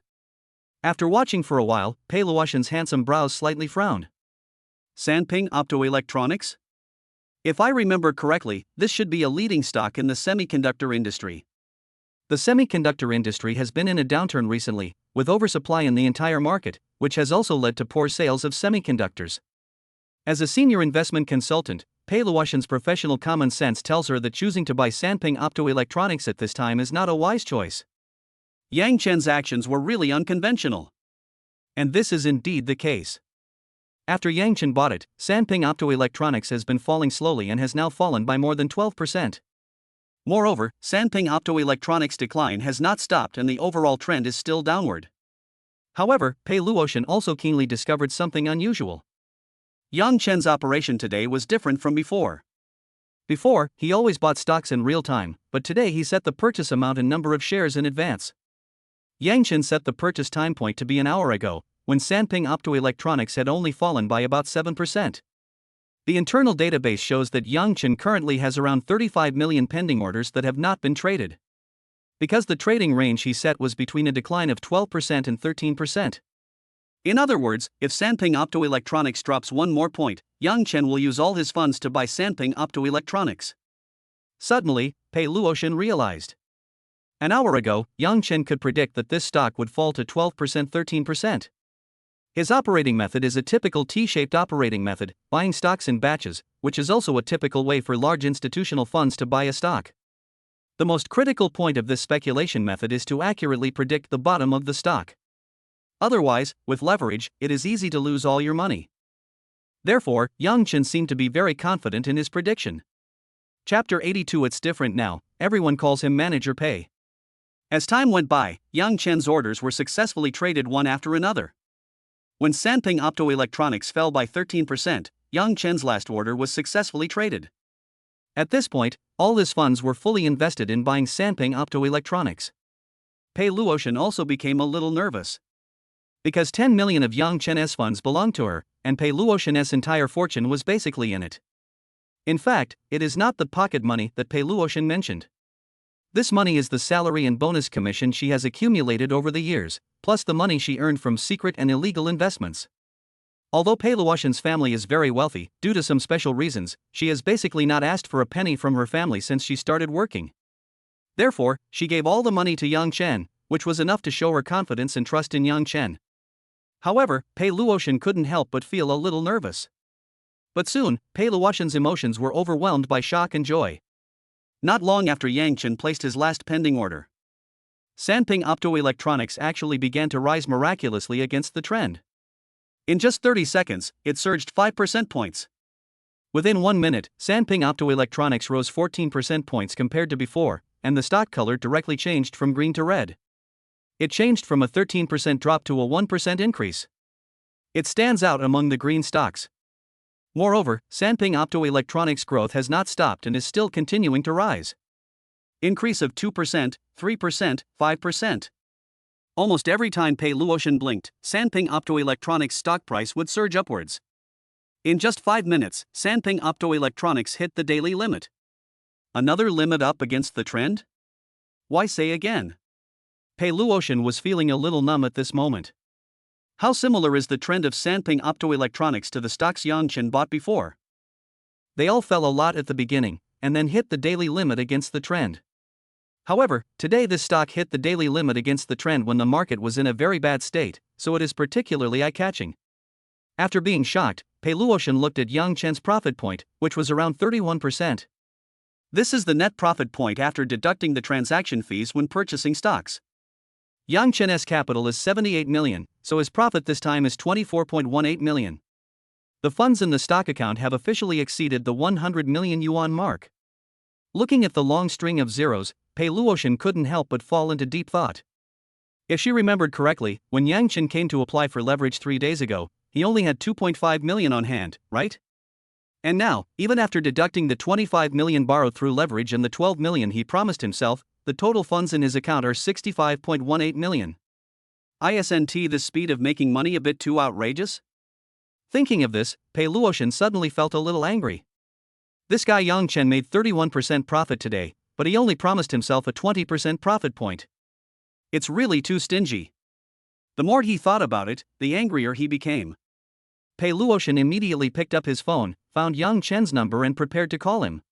A: After watching for a while, Pei Luotian's handsome brows slightly frowned. Sanping Optoelectronics? If I remember correctly, this should be a leading stock in the semiconductor industry. The semiconductor industry has been in a downturn recently, with oversupply in the entire market, which has also led to poor sales of semiconductors. As a senior investment consultant, Pei Luotian's professional common sense tells her that choosing to buy Sanping Optoelectronics at this time is not a wise choice. Yang Chen's actions were really unconventional. And this is indeed the case. After Yang Chen bought it, Sanping Optoelectronics has been falling slowly and has now fallen by more than 12%. Moreover, Sanping Optoelectronics' decline has not stopped and the overall trend is still downward. However, Pei Luotian also keenly discovered something unusual. Yang Chen's operation today was different from before. Before, he always bought stocks in real time, but today he set the purchase amount and number of shares in advance. Yang Chen set the purchase time point to be an hour ago, when Sanping Optoelectronics had only fallen by about 7%. The internal database shows that Yang Chen currently has around 35 million pending orders that have not been traded. Because the trading range he set was between a decline of 12% and 13%. In other words, if Sanping Optoelectronics drops one more point, Yang Chen will use all his funds to buy Sanping Optoelectronics. Suddenly, Pei Luotian realized. An hour ago, Yang Chen could predict that this stock would fall to 12%, 13%. His operating method is a typical T-shaped operating method, buying stocks in batches, which is also a typical way for large institutional funds to buy a stock. The most critical point of this speculation method is to accurately predict the bottom of the stock. Otherwise, with leverage, it is easy to lose all your money. Therefore, Yang Chen seemed to be very confident in his prediction. Chapter 82. It's different now, everyone calls him Manager Pei. As time went by, Yang Chen's orders were successfully traded one after another. When Sanping Optoelectronics fell by 13%, Yang Chen's last order was successfully traded. At this point, all his funds were fully invested in buying Sanping Optoelectronics. Pei Luotian also became a little nervous. Because 10 million of Yang Chen's funds belonged to her, and Pei Luotian's entire fortune was basically in it. In fact, it is not the pocket money that Pei Luotian mentioned. This money is the salary and bonus commission she has accumulated over the years, plus the money she earned from secret and illegal investments. Although Pei Luotian's family is very wealthy, due to some special reasons, she has basically not asked for a penny from her family since she started working. Therefore, she gave all the money to Yang Chen, which was enough to show her confidence and trust in Yang Chen. However, Pei Luotian couldn't help but feel a little nervous. But soon, Pei Luotian's emotions were overwhelmed by shock and joy. Not long after Yang Chen placed his last pending order, Sanping Optoelectronics actually began to rise miraculously against the trend. In just 30 seconds, it surged 5% points. Within 1 minute, Sanping Optoelectronics rose 14% points compared to before, and the stock color directly changed from green to red. It changed from a 13% drop to a 1% increase. It stands out among the green stocks. Moreover, Sanping Optoelectronics' growth has not stopped and is still continuing to rise. Increase of 2%, 3%, 5%. Almost every time Pei Luotian blinked, Sanping Optoelectronics' stock price would surge upwards. In just 5 minutes, Sanping Optoelectronics hit the daily limit. Another limit up against the trend? Why say again? Pei Luotian was feeling a little numb at this moment. How similar is the trend of Sanping Optoelectronics to the stocks Yang Chen bought before? They all fell a lot at the beginning, and then hit the daily limit against the trend. However, today this stock hit the daily limit against the trend when the market was in a very bad state, so it is particularly eye-catching. After being shocked, Pei Luotian looked at Yang Chen's profit point, which was around 31%. This is the net profit point after deducting the transaction fees when purchasing stocks. Yang Chen's capital is 78 million, so his profit this time is 24.18 million. The funds in the stock account have officially exceeded the 100 million yuan mark. Looking at the long string of zeros, Pei Luotian couldn't help but fall into deep thought. If she remembered correctly, when Yang Chen came to apply for leverage 3 days ago, he only had 2.5 million on hand, right? And now, even after deducting the 25 million borrowed through leverage and the 12 million he promised himself, the total funds in his account are 65.18 million. Isn't the speed of making money a bit too outrageous? Thinking of this, Pei Luotian suddenly felt a little angry. This guy Yang Chen made 31% profit today, but he only promised himself a 20% profit point. It's really too stingy. The more he thought about it, the angrier he became. Pei Luotian immediately picked up his phone, found Yang Chen's number and prepared to call him.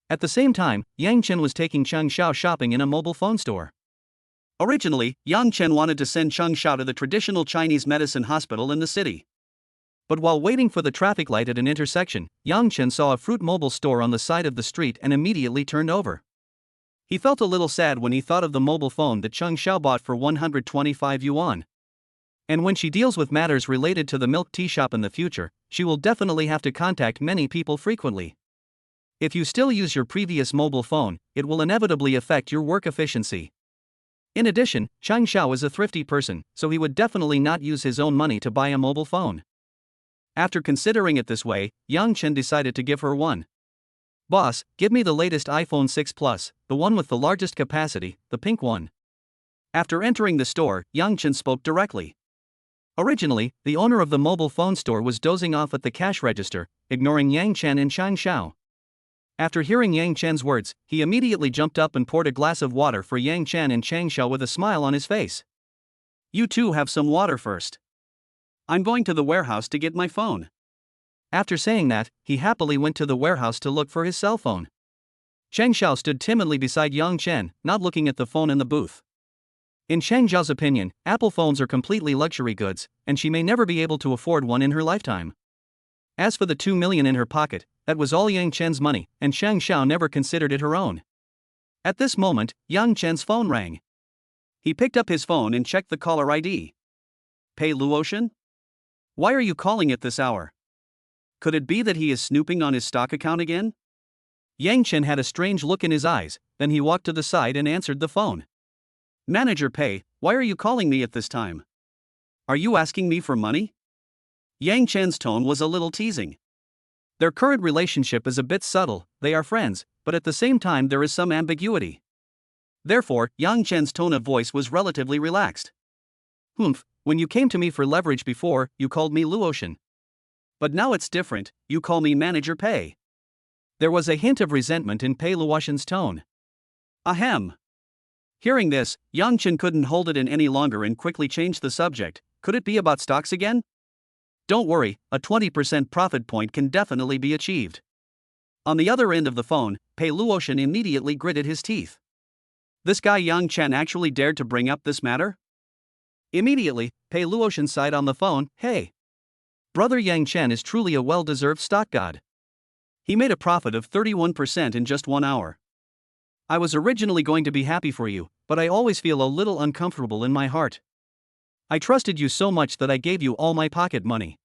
A: At the same time, Yang Chen was taking Cheng Xiao shopping in a mobile phone store. Originally, Yang Chen wanted to send Cheng Xiao to the traditional Chinese medicine hospital in the city. But while waiting for the traffic light at an intersection, Yang Chen saw a fruit mobile store on the side of the street and immediately turned over. He felt a little sad when he thought of the mobile phone that Cheng Xiao bought for 125 yuan. And when she deals with matters related to the milk tea shop in the future, she will definitely have to contact many people frequently. If you still use your previous mobile phone, it will inevitably affect your work efficiency. In addition, Cheng Xiao is a thrifty person, so he would definitely not use his own money to buy a mobile phone. After considering it this way, Yang Chen decided to give her one. Boss, give me the latest iPhone 6 Plus, the one with the largest capacity, the pink one. After entering the store, Yang Chen spoke directly. Originally, the owner of the mobile phone store was dozing off at the cash register, ignoring Yang Chen and Cheng Xiao. After hearing Yang Chen's words, he immediately jumped up and poured a glass of water for Yang Chen and Cheng Xiao with a smile on his face. You two have some water first. I'm going to the warehouse to get my phone. After saying that, he happily went to the warehouse to look for his cell phone. Cheng Xiao stood timidly beside Yang Chen, not looking at the phone in the booth. In Cheng Xiao's opinion, Apple phones are completely luxury goods, and she may never be able to afford one in her lifetime. As for the 2 million in her pocket, that was all Yang Chen's money, and Cheng Xiao never considered it her own. At this moment, Yang Chen's phone rang. He picked up his phone and checked the caller ID. Pei Luotian? Why are you calling at this hour? Could it be that he is snooping on his stock account again? Yang Chen had a strange look in his eyes, then he walked to the side and answered the phone. Manager Pei, why are you calling me at this time? Are you asking me for money? Yang Chen's tone was a little teasing. Their current relationship is a bit subtle, they are friends, but at the same time there is some ambiguity. Therefore, Yang Chen's tone of voice was relatively relaxed. When you came to me for leverage before, you called me Luotian. But now it's different, you call me Manager Pei. There was a hint of resentment in Pei Luotian's tone. Ahem. Hearing this, Yang Chen couldn't hold it in any longer and quickly changed the subject. Could it be about stocks again? Don't worry, a 20% profit point can definitely be achieved. On the other end of the phone, Pei Luotian immediately gritted his teeth. This guy Yang Chen actually dared to bring up this matter? Immediately, Pei Luotian sighed on the phone. Hey! Brother Yang Chen is truly a well-deserved stock god. He made a profit of 31% in just 1 hour. I was originally going to be happy for you, but I always feel a little uncomfortable in my heart. I trusted you so much that I gave you all my pocket money.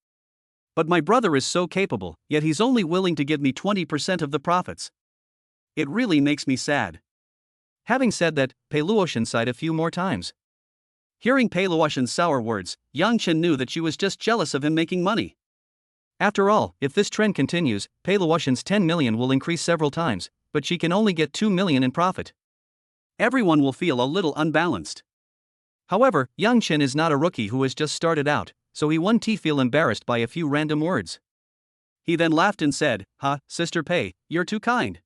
A: But my brother is so capable, yet he's only willing to give me 20% of the profits. It really makes me sad. Having said that, Pei Luotian sighed a few more times. Hearing Pei Luotian's sour words, Yang Chen knew that she was just jealous of him making money. After all, if this trend continues, Pei Luotian's 10 million will increase several times, but she can only get 2 million in profit. Everyone will feel a little unbalanced. However, Yang Chen is not a rookie who has just started out, so he won't feel embarrassed by a few random words. He then laughed and said, Sister Pei, you're too kind.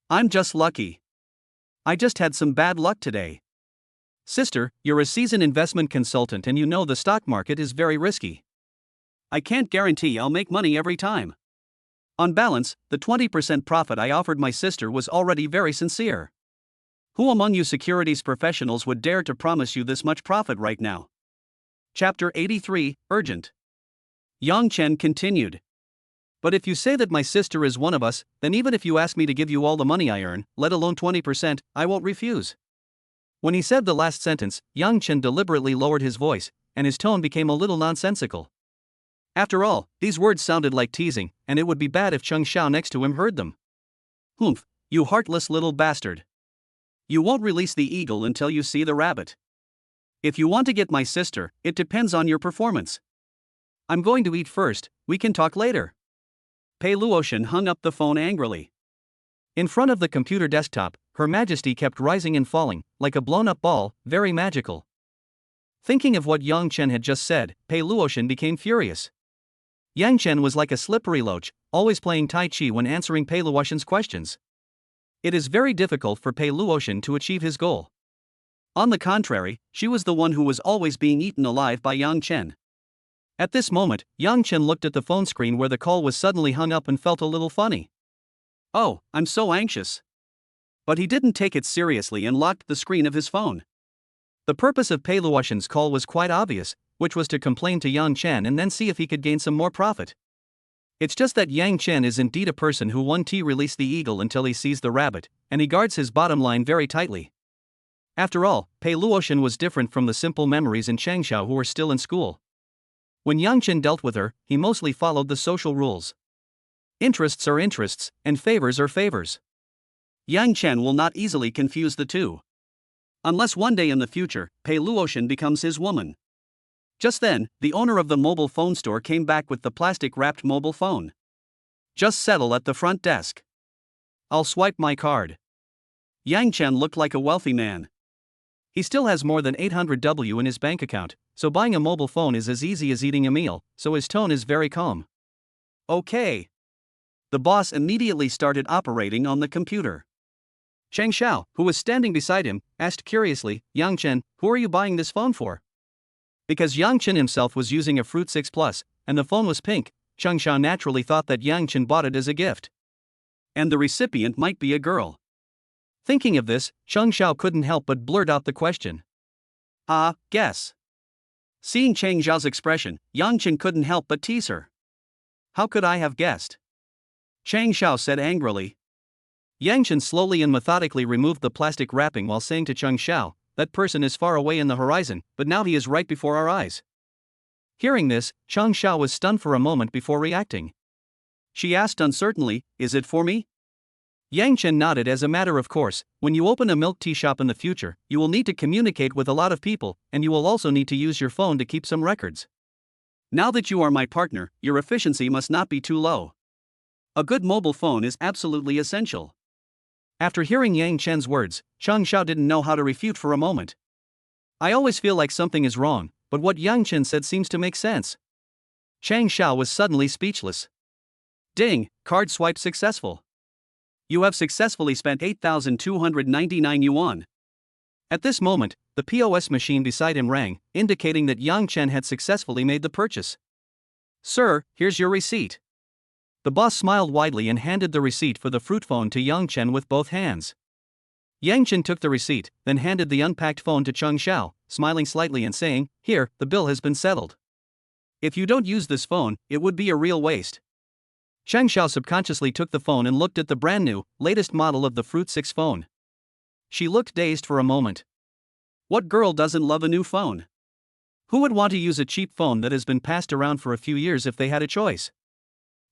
A: I'm just lucky. I just had some bad luck today. Sister, you're a seasoned investment consultant and you know the stock market is very risky. I can't guarantee I'll make money every time. On balance, the 20% profit I offered my sister was already very sincere. Who among you securities professionals would dare to promise you this much profit right now? Chapter 83, Urgent. Yang Chen continued. But if you say that my sister is one of us, then even if you ask me to give you all the money I earn, let alone 20%, I won't refuse. When he said the last sentence, Yang Chen deliberately lowered his voice, and his tone became a little nonsensical. After all, these words sounded like teasing, and it would be bad if Cheng Xiao next to him heard them. You heartless little bastard. You won't release the eagle until you see the rabbit. If you want to get my sister, it depends on your performance. I'm going to eat first, we can talk later. Pei Luotian hung up the phone angrily. In front of the computer desktop, Her Majesty kept rising and falling, like a blown-up ball, very magical. Thinking of what Yang Chen had just said, Pei Luotian became furious. Yang Chen was like a slippery loach, always playing Tai Chi when answering Pei Luotian's questions. It is very difficult for Pei Luotian to achieve his goal. On the contrary, she was the one who was always being eaten alive by Yang Chen. At this moment, Yang Chen looked at the phone screen where the call was suddenly hung up and felt a little funny. Oh, I'm so anxious. But he didn't take it seriously and locked the screen of his phone. The purpose of Pei Luotian's call was quite obvious, which was to complain to Yang Chen and then see if he could gain some more profit. It's just that Yang Chen is indeed a person who won't release the eagle until he sees the rabbit, and he guards his bottom line very tightly. After all, Pei Luotian was different from the simple memories in Cheng Xiao who were still in school. When Yang Chen dealt with her, he mostly followed the social rules. Interests are interests, and favors are favors. Yang Chen will not easily confuse the two. Unless one day in the future, Pei Luotian becomes his woman. Just then, the owner of the mobile phone store came back with the plastic-wrapped mobile phone. Just settle at the front desk. I'll swipe my card. Yang Chen looked like a wealthy man. He still has more than 800W in his bank account, so buying a mobile phone is as easy as eating a meal, so his tone is very calm. Okay. The boss immediately started operating on the computer. Cheng Xiao, who was standing beside him, asked curiously, Yang Chen, who are you buying this phone for? Because Yang Chen himself was using a Fruit 6 Plus, and the phone was pink, Cheng Xiao naturally thought that Yang Chen bought it as a gift. And the recipient might be a girl. Thinking of this, Cheng Xiao couldn't help but blurt out the question. Guess. Seeing Cheng Xiao's expression, Yang Chen couldn't help but tease her. How could I have guessed? Cheng Xiao said angrily. Yang Chen slowly and methodically removed the plastic wrapping while saying to Cheng Xiao, that person is far away in the horizon, but now he is right before our eyes. Hearing this, Cheng Xiao was stunned for a moment before reacting. She asked uncertainly, is it for me? Yang Chen nodded as a matter of course. When you open a milk tea shop in the future, you will need to communicate with a lot of people, and you will also need to use your phone to keep some records. Now that you are my partner, your efficiency must not be too low. A good mobile phone is absolutely essential. After hearing Yang Chen's words, Cheng Xiao didn't know how to refute for a moment. I always feel like something is wrong, but what Yang Chen said seems to make sense. Cheng Xiao was suddenly speechless. Ding, card swipe successful. You have successfully spent 8,299 yuan. At this moment, the POS machine beside him rang, indicating that Yang Chen had successfully made the purchase. Sir, here's your receipt. The boss smiled widely and handed the receipt for the fruit phone to Yang Chen with both hands. Yang Chen took the receipt, then handed the unpacked phone to Cheng Xiao, smiling slightly and saying, here, the bill has been settled. If you don't use this phone, it would be a real waste. Cheng Xiao subconsciously took the phone and looked at the brand new, latest model of the Fruit 6 phone. She looked dazed for a moment. What girl doesn't love a new phone? Who would want to use a cheap phone that has been passed around for a few years if they had a choice?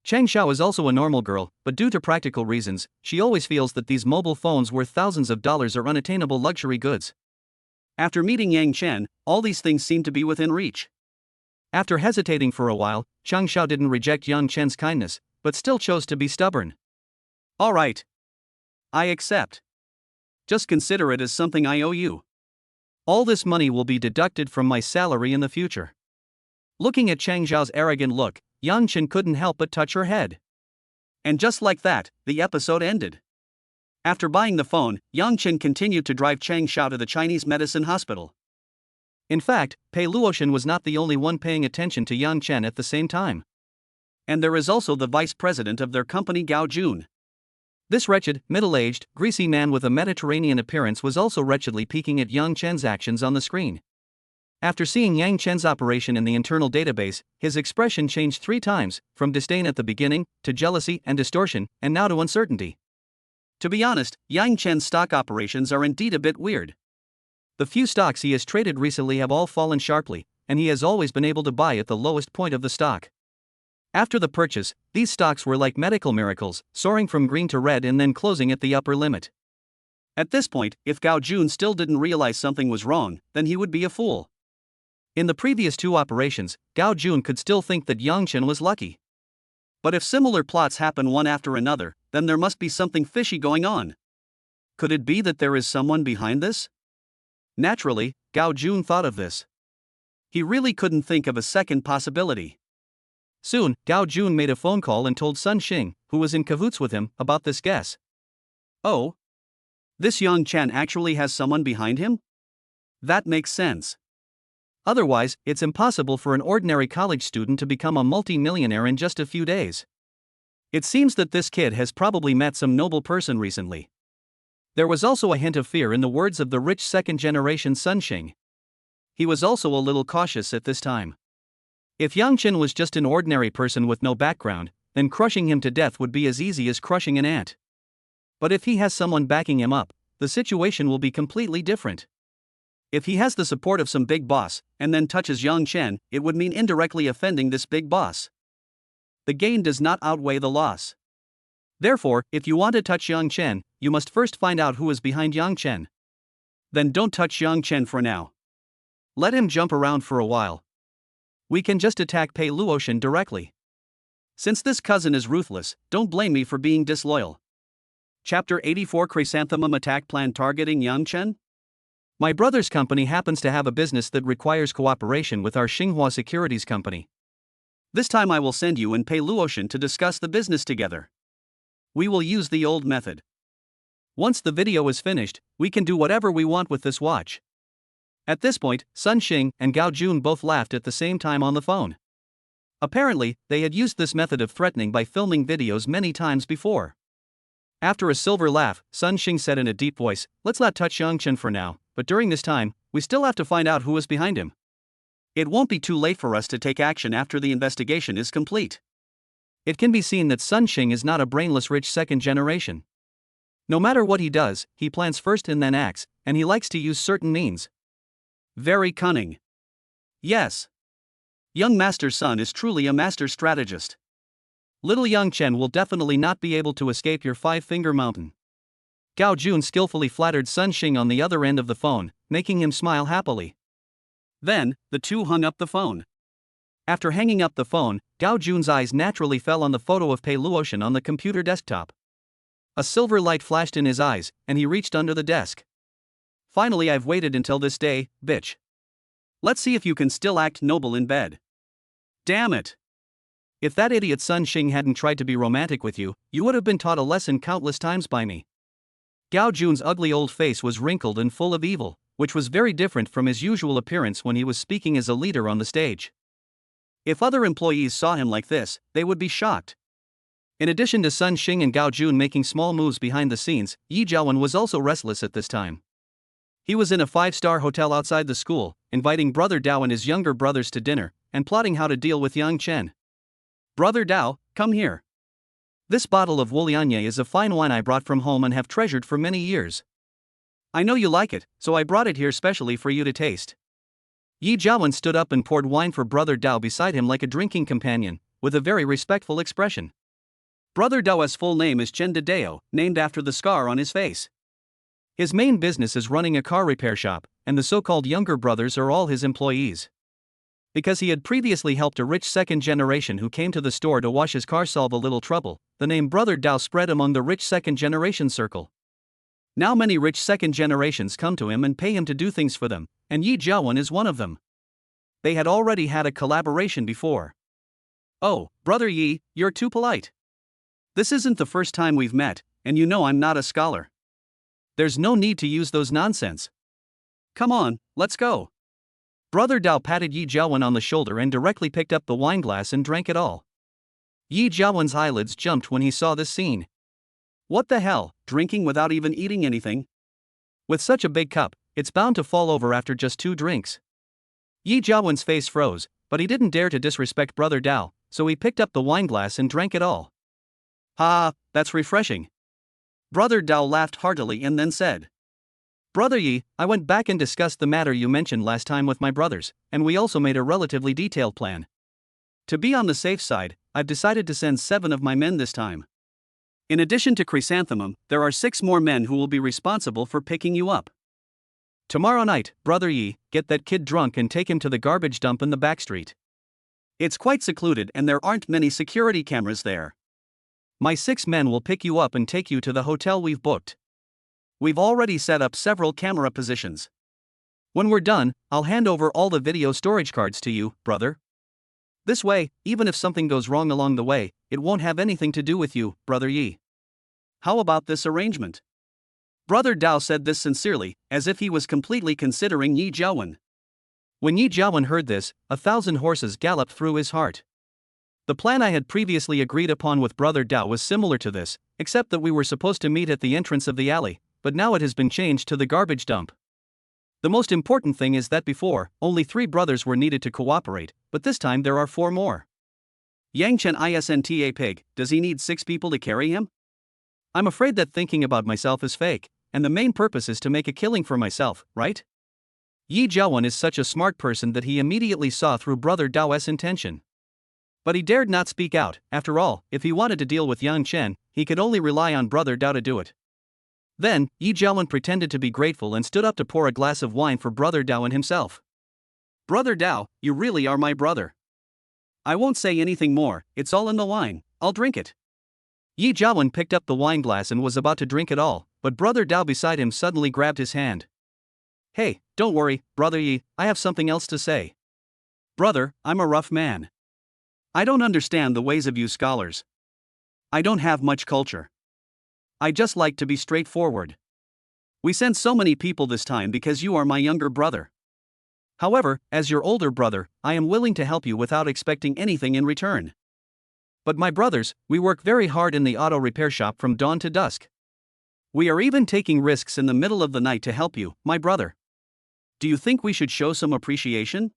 A: Cheng Xiao is also a normal girl, but due to practical reasons, she always feels that these mobile phones worth thousands of dollars are unattainable luxury goods. After meeting Yang Chen, all these things seem to be within reach. After hesitating for a while, Cheng Xiao didn't reject Yang Chen's kindness, but still chose to be stubborn. All right. I accept. Just consider it as something I owe you. All this money will be deducted from my salary in the future. Looking at Cheng Xiao's arrogant look, Yang Chen couldn't help but touch her head. And just like that, the episode ended. After buying the phone, Yang Chen continued to drive Cheng Xiao to the Chinese medicine hospital. In fact, Pei Luotian was not the only one paying attention to Yang Chen at the same time. And there is also the vice president of their company, Gao Jun. This wretched, middle-aged, greasy man with a Mediterranean appearance was also wretchedly peeking at Yang Chen's actions on the screen. After seeing Yang Chen's operation in the internal database, his expression changed 3 times, from disdain at the beginning, to jealousy and distortion, and now to uncertainty. To be honest, Yang Chen's stock operations are indeed a bit weird. The few stocks he has traded recently have all fallen sharply, and he has always been able to buy at the lowest point of the stock. After the purchase, these stocks were like medical miracles, soaring from green to red and then closing at the upper limit. At this point, if Gao Jun still didn't realize something was wrong, then he would be a fool. In the previous 2 operations, Gao Jun could still think that Yang Chen was lucky. But if similar plots happen one after another, then there must be something fishy going on. Could it be that there is someone behind this? Naturally, Gao Jun thought of this. He really couldn't think of a second possibility. Soon, Gao Jun made a phone call and told Sun Xing, who was in cahoots with him, about this guess. Oh? This Yang Chen actually has someone behind him? That makes sense. Otherwise, it's impossible for an ordinary college student to become a multi-millionaire in just a few days. It seems that this kid has probably met some noble person recently. There was also a hint of fear in the words of the rich second-generation Sun Xing. He was also a little cautious at this time. If Yang Chen was just an ordinary person with no background, then crushing him to death would be as easy as crushing an ant. But if he has someone backing him up, the situation will be completely different. If he has the support of some big boss, and then touches Yang Chen, it would mean indirectly offending this big boss. The gain does not outweigh the loss. Therefore, if you want to touch Yang Chen, you must first find out who is behind Yang Chen. Then don't touch Yang Chen for now. Let him jump around for a while. We can just attack Pei Luotian directly. Since this cousin is ruthless, don't blame me for being disloyal. Chapter 84 Chrysanthemum Attack Plan Targeting Yang Chen? My brother's company happens to have a business that requires cooperation with our Xinhua Securities Company. This time I will send you and Pei Luotian to discuss the business together. We will use the old method. Once the video is finished, we can do whatever we want with this watch. At this point, Sun Xing and Gao Jun both laughed at the same time on the phone. Apparently, they had used this method of threatening by filming videos many times before. After a silver laugh, Sun Xing said in a deep voice, "Let's not touch Yang Chen for now, but during this time, we still have to find out who is behind him. It won't be too late for us to take action after the investigation is complete." It can be seen that Sun Xing is not a brainless rich second generation. No matter what he does, he plans first and then acts, and he likes to use certain means. Very cunning. Yes. Young Master Sun is truly a master strategist. Little Yang Chen will definitely not be able to escape your five-finger mountain. Gao Jun skillfully flattered Sun Xing on the other end of the phone, making him smile happily. Then, the two hung up the phone. After hanging up the phone, Gao Jun's eyes naturally fell on the photo of Pei Luotian on the computer desktop. A silver light flashed in his eyes, and he reached under the desk. "Finally, I've waited until this day, bitch. Let's see if you can still act noble in bed." Damn it. If that idiot Sun Xing hadn't tried to be romantic with you, you would have been taught a lesson countless times by me. Gao Jun's ugly old face was wrinkled and full of evil, which was very different from his usual appearance when he was speaking as a leader on the stage. If other employees saw him like this, they would be shocked. In addition to Sun Xing and Gao Jun making small moves behind the scenes, Yi Jiawen was also restless at this time. He was in a five-star hotel outside the school, inviting Brother Dao and his younger brothers to dinner, and plotting how to deal with Yang Chen. "Brother Dao, come here. This bottle of Wulianye is a fine wine I brought from home and have treasured for many years. I know you like it, so I brought it here specially for you to taste." Yi Jiawen stood up and poured wine for Brother Dao beside him like a drinking companion, with a very respectful expression. Brother Dao's full name is Chen Dedeo, named after the scar on his face. His main business is running a car repair shop, and the so-called younger brothers are all his employees. Because he had previously helped a rich second generation who came to the store to wash his car solve a little trouble, the name Brother Dao spread among the rich second generation circle. Now many rich second generations come to him and pay him to do things for them, and Yi Jiawen is one of them. They had already had a collaboration before. "Oh, Brother Yi, you're too polite. This isn't the first time we've met, and you know I'm not a scholar. There's no need to use those nonsense. Come on, let's go." Brother Dao patted Yi Jiawen on the shoulder and directly picked up the wine glass and drank it all. Yi Jiawen's eyelids jumped when he saw this scene. What the hell, drinking without even eating anything? With such a big cup, it's bound to fall over after just 2 drinks. Yi Jiawen's face froze, but he didn't dare to disrespect Brother Dao, so he picked up the wine glass and drank it all. "Ha, that's refreshing." Brother Dao laughed heartily and then said, "Brother Yi, I went back and discussed the matter you mentioned last time with my brothers, and we also made a relatively detailed plan. To be on the safe side, I've decided to send 7 of my men this time. In addition to Chrysanthemum, there are 6 more men who will be responsible for picking you up. Tomorrow night, Brother Yi, get that kid drunk and take him to the garbage dump in the back street. It's quite secluded and there aren't many security cameras there. My 6 men will pick you up and take you to the hotel we've booked. We've already set up several camera positions. When we're done, I'll hand over all the video storage cards to you, brother. This way, even if something goes wrong along the way, it won't have anything to do with you, Brother Yi. How about this arrangement?" Brother Dao said this sincerely, as if he was completely considering Yi Jiawen. When Yi Jiawen heard this, 1,000 horses galloped through his heart. The plan I had previously agreed upon with Brother Dao was similar to this, except that we were supposed to meet at the entrance of the alley, but now it has been changed to the garbage dump. The most important thing is that before, only 3 brothers were needed to cooperate, but this time there are 4 more. Yang Chen isn't a pig, does he need 6 people to carry him? I'm afraid that thinking about myself is fake, and the main purpose is to make a killing for myself, right? Yi Jiawen is such a smart person that he immediately saw through Brother Dao's intention. But he dared not speak out. After all, if he wanted to deal with Yang Chen, he could only rely on Brother Dao to do it. Then, Yi Jiawen pretended to be grateful and stood up to pour a glass of wine for Brother Dao and himself. "Brother Dao, you really are my brother. I won't say anything more, it's all in the wine, I'll drink it." Yi Jiawen picked up the wine glass and was about to drink it all, but Brother Dao beside him suddenly grabbed his hand. "Hey, don't worry, Brother Yi, I have something else to say. Brother, I'm a rough man. I don't understand the ways of you scholars. I don't have much culture. I just like to be straightforward. We sent so many people this time because you are my younger brother. However, as your older brother, I am willing to help you without expecting anything in return. But my brothers, we work very hard in the auto repair shop from dawn to dusk. We are even taking risks in the middle of the night to help you, my brother. Do you think we should show some appreciation?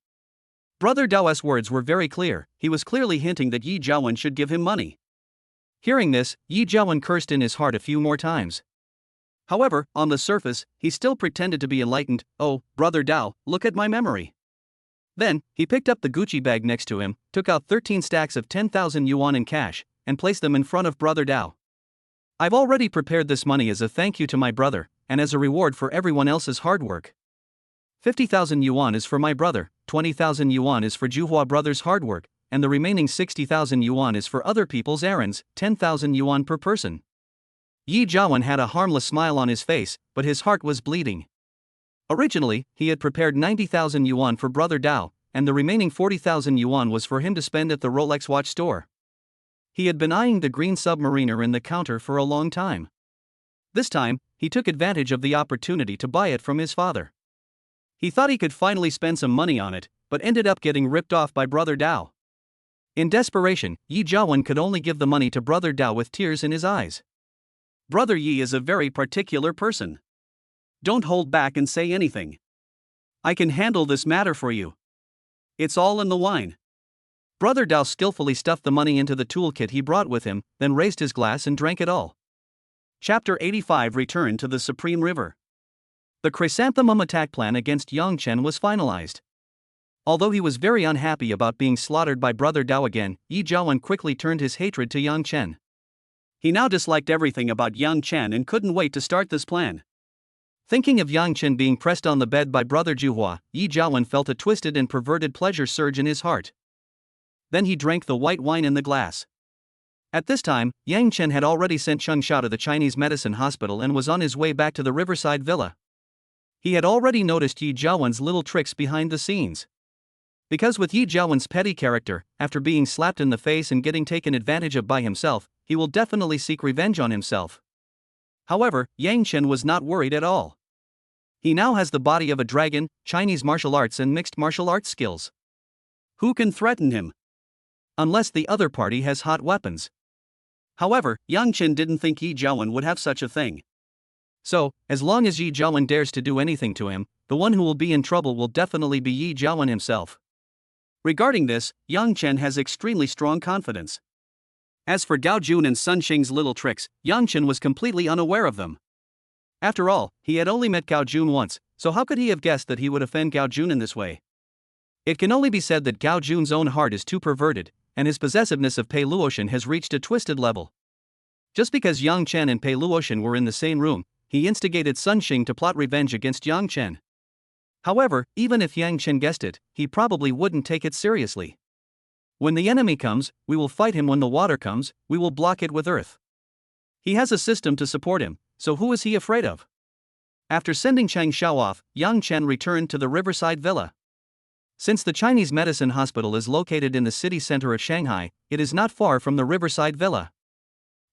A: Brother Dao's words were very clear. He was clearly hinting that Yi Jiawen should give him money. Hearing this, Yi Jiawen cursed in his heart a few more times. However, on the surface, he still pretended to be enlightened. Oh, Brother Dao, look at my memory. Then, he picked up the Gucci bag next to him, took out 13 stacks of 10,000 yuan in cash, and placed them in front of Brother Dao. I've already prepared this money as a thank you to my brother, and as a reward for everyone else's hard work. 50,000 yuan is for my brother, 20,000 yuan is for Juhua brothers' hard work, and the remaining 60,000 yuan is for other people's errands, 10,000 yuan per person. Yi Jiawen had a harmless smile on his face, but his heart was bleeding. Originally, he had prepared 90,000 yuan for Brother Dao, and the remaining 40,000 yuan was for him to spend at the Rolex watch store. He had been eyeing the green submariner in the counter for a long time. This time, he took advantage of the opportunity to buy it from his father. He thought he could finally spend some money on it, but ended up getting ripped off by Brother Dao. In desperation, Yi Jiawen could only give the money to Brother Dao with tears in his eyes. Brother Yi is a very particular person. Don't hold back and say anything. I can handle this matter for you. It's all in the wine. Brother Dao skillfully stuffed the money into the toolkit he brought with him, then raised his glass and drank it all. Chapter 85 Return to the Supreme River. The chrysanthemum attack plan against Yang Chen was finalized. Although he was very unhappy about being slaughtered by Brother Dao again, Yi Jiawen quickly turned his hatred to Yang Chen. He now disliked everything about Yang Chen and couldn't wait to start this plan. Thinking of Yang Chen being pressed on the bed by Brother Juhua, Yi Jiawen felt a twisted and perverted pleasure surge in his heart. Then he drank the white wine in the glass. At this time, Yang Chen had already sent Cheng Shao to the Chinese medicine hospital and was on his way back to the riverside villa. He had already noticed Yi Jiawen's little tricks behind the scenes. Because with Yi Jiawen's petty character, after being slapped in the face and getting taken advantage of by himself, he will definitely seek revenge on himself. However, Yang Chen was not worried at all. He now has the body of a dragon, Chinese martial arts and mixed martial arts skills. Who can threaten him? Unless the other party has hot weapons. However, Yang Chen didn't think Yi Jiawen would have such a thing. So, as long as Yi Jiawen dares to do anything to him, the one who will be in trouble will definitely be Yi Jiawen himself. Regarding this, Yang Chen has extremely strong confidence. As for Gao Jun and Sun Xing's little tricks, Yang Chen was completely unaware of them. After all, he had only met Gao Jun once, so how could he have guessed that he would offend Gao Jun in this way? It can only be said that Gao Jun's own heart is too perverted, and his possessiveness of Pei Luotian has reached a twisted level. Just because Yang Chen and Pei Luotian were in the same room, he instigated Sun Xing to plot revenge against Yang Chen. However, even if Yang Chen guessed it, he probably wouldn't take it seriously. When the enemy comes, we will fight him. When the water comes, we will block it with earth. He has a system to support him, so who is he afraid of? After sending Cheng Shao off, Yang Chen returned to the riverside villa. Since the Chinese medicine hospital is located in the city center of Shanghai, it is not far from the riverside villa.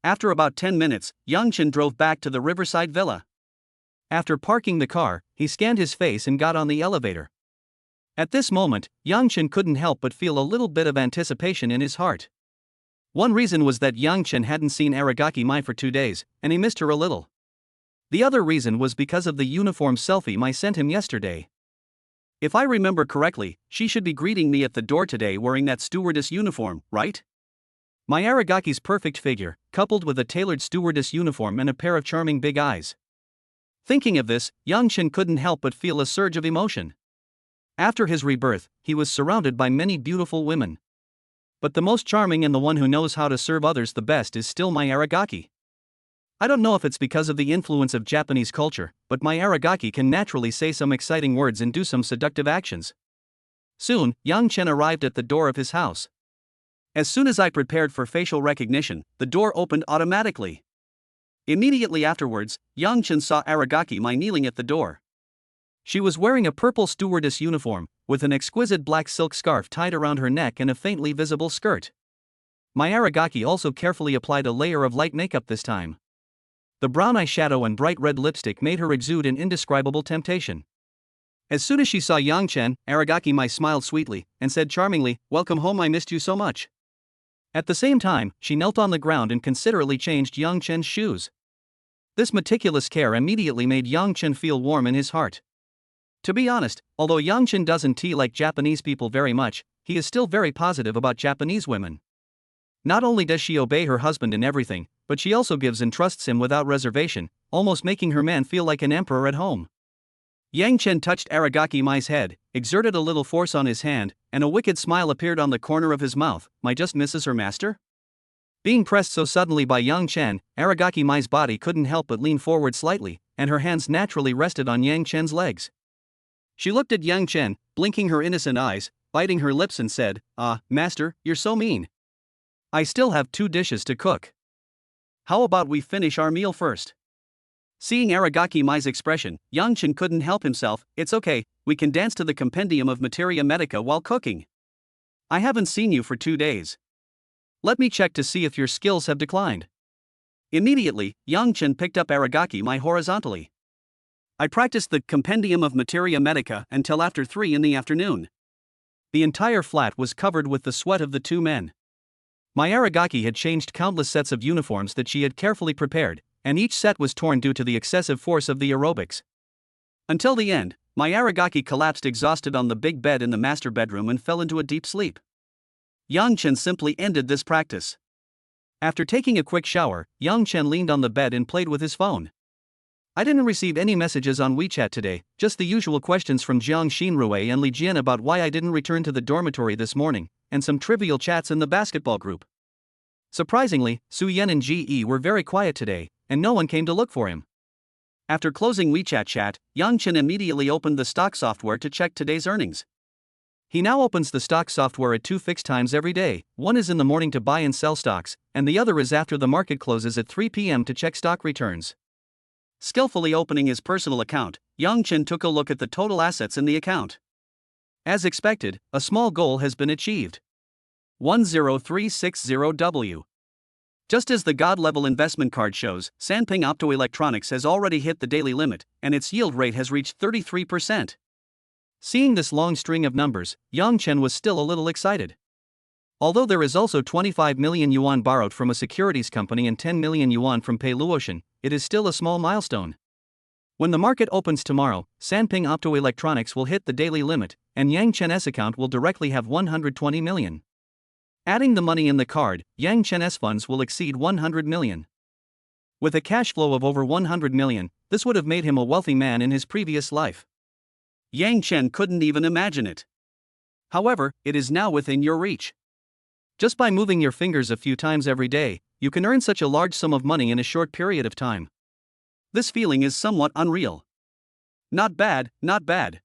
A: After about 10 minutes, Yang Chen drove back to the riverside villa. After parking the car, he scanned his face and got on the elevator. At this moment, Yang Chen couldn't help but feel a little bit of anticipation in his heart. One reason was that Yang Chen hadn't seen Aragaki Mai for 2 days, and he missed her a little. The other reason was because of the uniform selfie Mai sent him yesterday. If I remember correctly, she should be greeting me at the door today wearing that stewardess uniform, right? My Aragaki's perfect figure, coupled with a tailored stewardess uniform and a pair of charming big eyes. Thinking of this, Yang Chen couldn't help but feel a surge of emotion. After his rebirth, he was surrounded by many beautiful women. But the most charming and the one who knows how to serve others the best is still my Aragaki. I don't know if it's because of the influence of Japanese culture, but my Aragaki can naturally say some exciting words and do some seductive actions. Soon, Yang Chen arrived at the door of his house. As soon as I prepared for facial recognition, the door opened automatically. Immediately afterwards, Yang Chen saw Aragaki Mai kneeling at the door. She was wearing a purple stewardess uniform, with an exquisite black silk scarf tied around her neck and a faintly visible skirt. My Aragaki also carefully applied a layer of light makeup this time. The brown eyeshadow and bright red lipstick made her exude an indescribable temptation. As soon as she saw Yang Chen, Aragaki Mai smiled sweetly and said charmingly, "Welcome home, I missed you so much." At the same time, she knelt on the ground and considerately changed Yang Chen's shoes. This meticulous care immediately made Yang Chen feel warm in his heart. To be honest, although Yang Chen doesn't like Japanese people very much, he is still very positive about Japanese women. Not only does she obey her husband in everything, but she also gives and trusts him without reservation, almost making her man feel like an emperor at home. Yang Chen touched Aragaki Mai's head, exerted a little force on his hand, and a wicked smile appeared on the corner of his mouth. "Mai just misses her master?" Being pressed so suddenly by Yang Chen, Aragaki Mai's body couldn't help but lean forward slightly, and her hands naturally rested on Yang Chen's legs. She looked at Yang Chen, blinking her innocent eyes, biting her lips and said, "Ah, master, you're so mean. I still have 2 dishes to cook. How about we finish our meal first?" Seeing Aragaki Mai's expression, Yang Chen couldn't help himself. "It's okay, we can dance to the compendium of Materia Medica while cooking. I haven't seen you for 2 days. Let me check to see if your skills have declined." Immediately, Yang Chen picked up Aragaki Mai horizontally. "I practiced the compendium of Materia Medica until after 3 in the afternoon." The entire flat was covered with the sweat of the 2 men. Mai Aragaki had changed countless sets of uniforms that she had carefully prepared, and each set was torn due to the excessive force of the aerobics. Until the end, Mai Aragaki collapsed exhausted on the big bed in the master bedroom and fell into a deep sleep. Yang Chen simply ended this practice. After taking a quick shower, Yang Chen leaned on the bed and played with his phone. "I didn't receive any messages on WeChat today, just the usual questions from Jiang Xinrui and Li Jian about why I didn't return to the dormitory this morning, and some trivial chats in the basketball group. Surprisingly, Su Yan and Ge were very quiet today, and no one came to look for him." After closing WeChat chat, Yang Chen immediately opened the stock software to check today's earnings. He now opens the stock software at 2 fixed times every day. One is in the morning to buy and sell stocks, and the other is after the market closes at 3 p.m. to check stock returns. Skillfully opening his personal account, Yang Chen took a look at the total assets in the account. As expected, a small goal has been achieved. 10360W. Just as the God-level investment card shows, Sanping Optoelectronics has already hit the daily limit, and its yield rate has reached 33%. Seeing this long string of numbers, Yang Chen was still a little excited. Although there is also 25 million yuan borrowed from a securities company and 10 million yuan from Pei Luotian, it is still a small milestone. When the market opens tomorrow, Sanping Optoelectronics will hit the daily limit, and Yang Chen's account will directly have 120 million. Adding the money in the card, Yang Chen's funds will exceed 100 million. With a cash flow of over 100 million, this would have made him a wealthy man in his previous life. Yang Chen couldn't even imagine it. However, it is now within your reach. Just by moving your fingers a few times every day, you can earn such a large sum of money in a short period of time. This feeling is somewhat unreal. Not bad, not bad.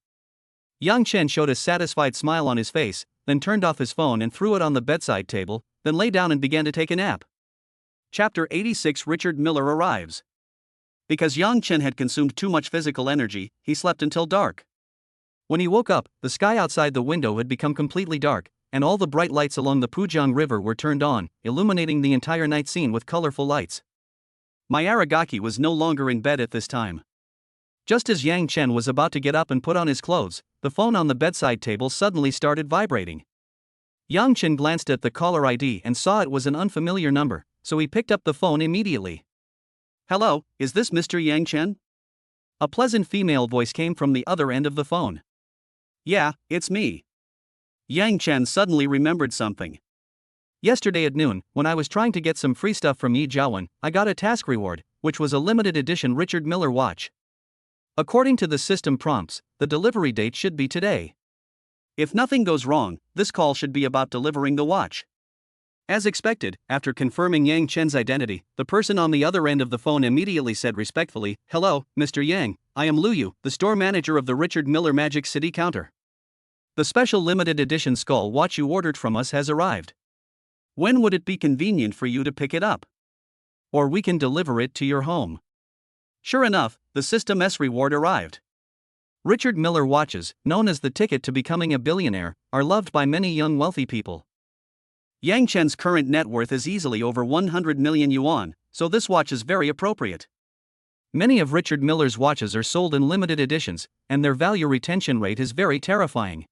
A: Yang Chen showed a satisfied smile on his face, then turned off his phone and threw it on the bedside table, then lay down and began to take a nap. Chapter 86. Richard Miller arrives. Because Yang Chen had consumed too much physical energy, he slept until dark. When he woke up, the sky outside the window had become completely dark, and all the bright lights along the Pujiang River were turned on, illuminating the entire night scene with colorful lights. Mai Aragaki was no longer in bed at this time. Just as Yang Chen was about to get up and put on his clothes, the phone on the bedside table suddenly started vibrating. Yang Chen glanced at the caller ID and saw it was an unfamiliar number, so he picked up the phone immediately. "Hello, is this Mr. Yang Chen?" A pleasant female voice came from the other end of the phone. "Yeah, it's me." Yang Chen suddenly remembered something. "Yesterday at noon, when I was trying to get some free stuff from Yi Jiawen, I got a task reward, which was a limited edition Richard Miller watch. According to the system prompts, the delivery date should be today. If nothing goes wrong, this call should be about delivering the watch." As expected, after confirming Yang Chen's identity, the person on the other end of the phone immediately said respectfully, "Hello, Mr. Yang, I am Lu Yu, the store manager of the Richard Miller Magic City counter. The special limited edition skull watch you ordered from us has arrived. When would it be convenient for you to pick it up? Or we can deliver it to your home." Sure enough, the System S reward arrived. Richard Miller watches, known as the ticket to becoming a billionaire, are loved by many young wealthy people. Yang Chen's current net worth is easily over 100 million yuan, so this watch is very appropriate. Many of Richard Miller's watches are sold in limited editions, and their value retention rate is very terrifying.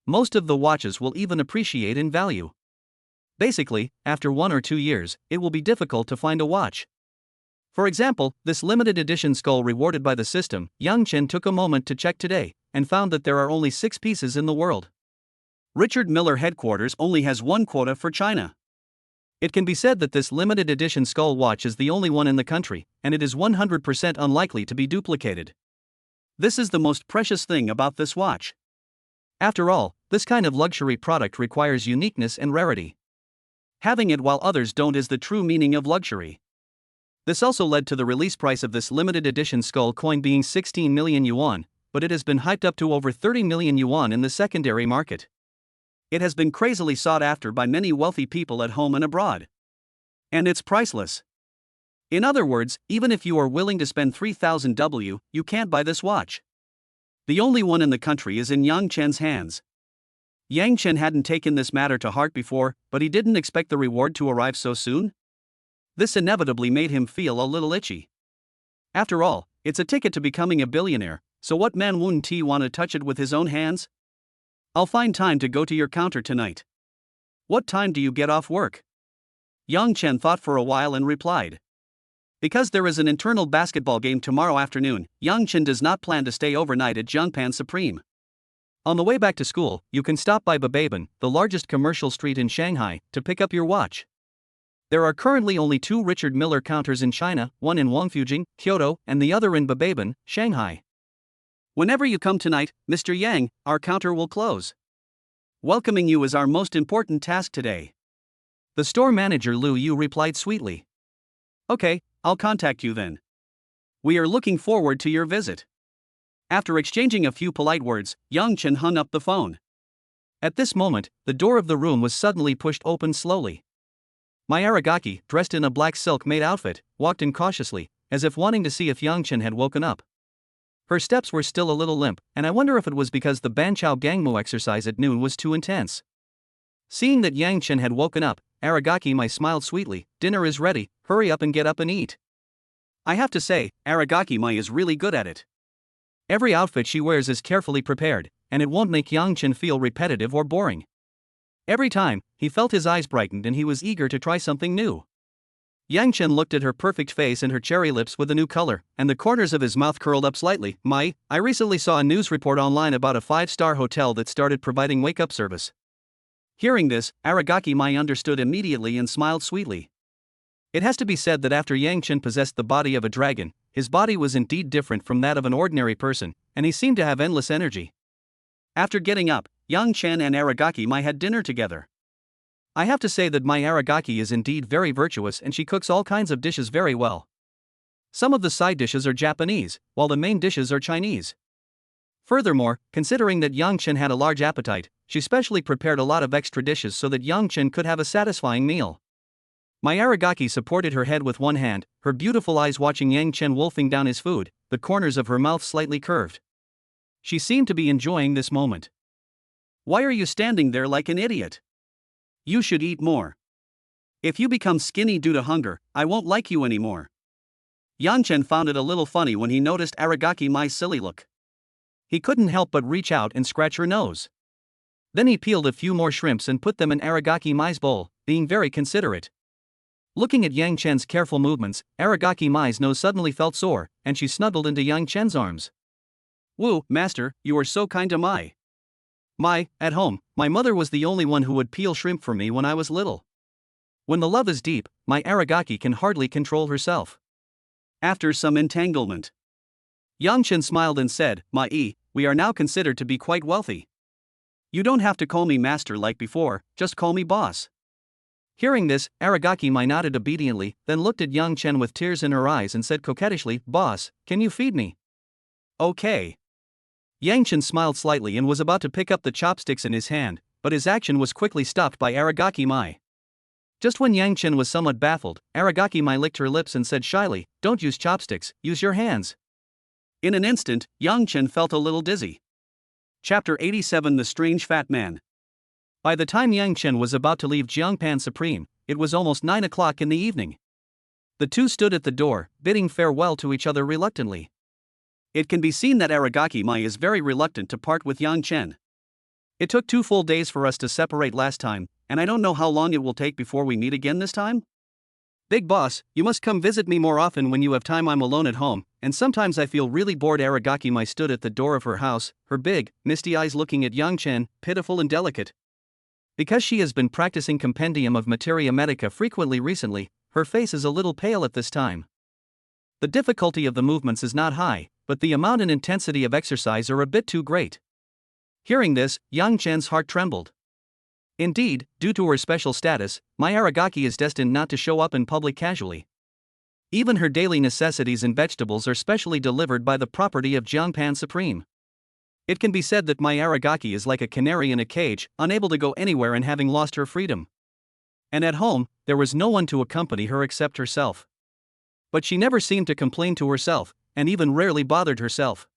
A: Most of the watches will even appreciate in value. Basically, after 1 or 2 years, it will be difficult to find a watch. For example, this limited edition skull rewarded by the system, Yang Chen took a moment to check today, and found that there are only 6 pieces in the world. Richard Miller headquarters only has 1 quota for China. It can be said that this limited edition skull watch is the only one in the country, and it is 100% unlikely to be duplicated. This is the most precious thing about this watch. After all, this kind of luxury product requires uniqueness and rarity. Having it while others don't is the true meaning of luxury. This also led to the release price of this limited edition skull coin being 16 million yuan, but it has been hyped up to over 30 million yuan in the secondary market. It has been crazily sought after by many wealthy people at home and abroad. And it's priceless. In other words, even if you are willing to spend 3,000 W, you can't buy this watch. The only one in the country is in Yang Chen's hands. Yang Chen hadn't taken this matter to heart before, but he didn't expect the reward to arrive so soon. This inevitably made him feel a little itchy. After all, it's a ticket to becoming a billionaire, so what man wouldn't he want to touch it with his own hands? I'll find time to go to your counter tonight. What time do you get off work? Yang Chen thought for a while and replied. Because there is an internal basketball game tomorrow afternoon, Yang Chen does not plan to stay overnight at Jiangpan Supreme. On the way back to school, you can stop by Babeiban, the largest commercial street in Shanghai, to pick up your watch. There are currently only 2 Richard Miller counters in China, one in Wangfujing, Kyoto, and the other in Babeiban, Shanghai. Whenever you come tonight, Mr. Yang, our counter will close. Welcoming you is our most important task today. The store manager Lu Yu replied sweetly. Okay, I'll contact you then. We are looking forward to your visit. After exchanging a few polite words, Yang Chen hung up the phone. At this moment, the door of the room was suddenly pushed open slowly. Mai Aragaki, dressed in a black silk-made outfit, walked in cautiously, as if wanting to see if Yang Chen had woken up. Her steps were still a little limp, and I wonder if it was because the Banqiao Gangmu exercise at noon was too intense. Seeing that Yang Chen had woken up, Aragaki Mai smiled sweetly. Dinner is ready, hurry up and get up and eat. I have to say, Aragaki Mai is really good at it. Every outfit she wears is carefully prepared, and it won't make Yang Chen feel repetitive or boring. Every time, he felt his eyes brightened and he was eager to try something new. Yang Chen looked at her perfect face and her cherry lips with a new color, and the corners of his mouth curled up slightly. Mai, I recently saw a news report online about a 5-star hotel that started providing wake-up service. Hearing this, Aragaki Mai understood immediately and smiled sweetly. It has to be said that after Yang Chen possessed the body of a dragon, his body was indeed different from that of an ordinary person, and he seemed to have endless energy. After getting up, Yang Chen and Aragaki Mai had dinner together. I have to say that Mai Aragaki is indeed very virtuous and she cooks all kinds of dishes very well. Some of the side dishes are Japanese, while the main dishes are Chinese. Furthermore, considering that Yang Chen had a large appetite, she specially prepared a lot of extra dishes so that Yang Chen could have a satisfying meal. Mai Aragaki supported her head with one hand, her beautiful eyes watching Yang Chen wolfing down his food, the corners of her mouth slightly curved. She seemed to be enjoying this moment. Why are you standing there like an idiot? You should eat more. If you become skinny due to hunger, I won't like you anymore. Yang Chen found it a little funny when he noticed Aragaki Mai's silly look. He couldn't help but reach out and scratch her nose. Then he peeled a few more shrimps and put them in Aragaki Mai's bowl, being very considerate. Looking at Yang Chen's careful movements, Aragaki Mai's nose suddenly felt sore, and she snuggled into Yang Chen's arms. Woo, master, you are so kind to Mai. Mai, at home, my mother was the only one who would peel shrimp for me when I was little. When the love is deep, Mai Aragaki can hardly control herself. After some entanglement, Yang Chen smiled and said, Mai, we are now considered to be quite wealthy. You don't have to call me master like before, just call me boss. Hearing this, Aragaki Mai nodded obediently, then looked at Yang Chen with tears in her eyes and said coquettishly, Boss, can you feed me? Okay. Yang Chen smiled slightly and was about to pick up the chopsticks in his hand, but his action was quickly stopped by Aragaki Mai. Just when Yang Chen was somewhat baffled, Aragaki Mai licked her lips and said shyly, Don't use chopsticks, use your hands. In an instant, Yang Chen felt a little dizzy. Chapter 87 The Strange Fat Man. By the time Yang Chen was about to leave Jiangpan Supreme, it was almost 9 o'clock in the evening. The two stood at the door, bidding farewell to each other reluctantly. It can be seen that Aragaki Mai is very reluctant to part with Yang Chen. It took 2 full days for us to separate last time, and I don't know how long it will take before we meet again this time. Big boss, you must come visit me more often when you have time. I'm alone at home, and sometimes I feel really bored. Aragaki Mai stood at the door of her house, her big, misty eyes looking at Yang Chen, pitiful and delicate. Because she has been practicing compendium of materia medica frequently recently, her face is a little pale at this time. The difficulty of the movements is not high, but the amount and intensity of exercise are a bit too great. Hearing this, Yang Chen's heart trembled. Indeed, due to her special status, Mai Aragaki is destined not to show up in public casually. Even her daily necessities and vegetables are specially delivered by the property of Jiangpan Supreme. It can be said that Mai Aragaki is like a canary in a cage, unable to go anywhere and having lost her freedom. And at home, there was no one to accompany her except herself. But she never seemed to complain to herself, and even rarely bothered herself.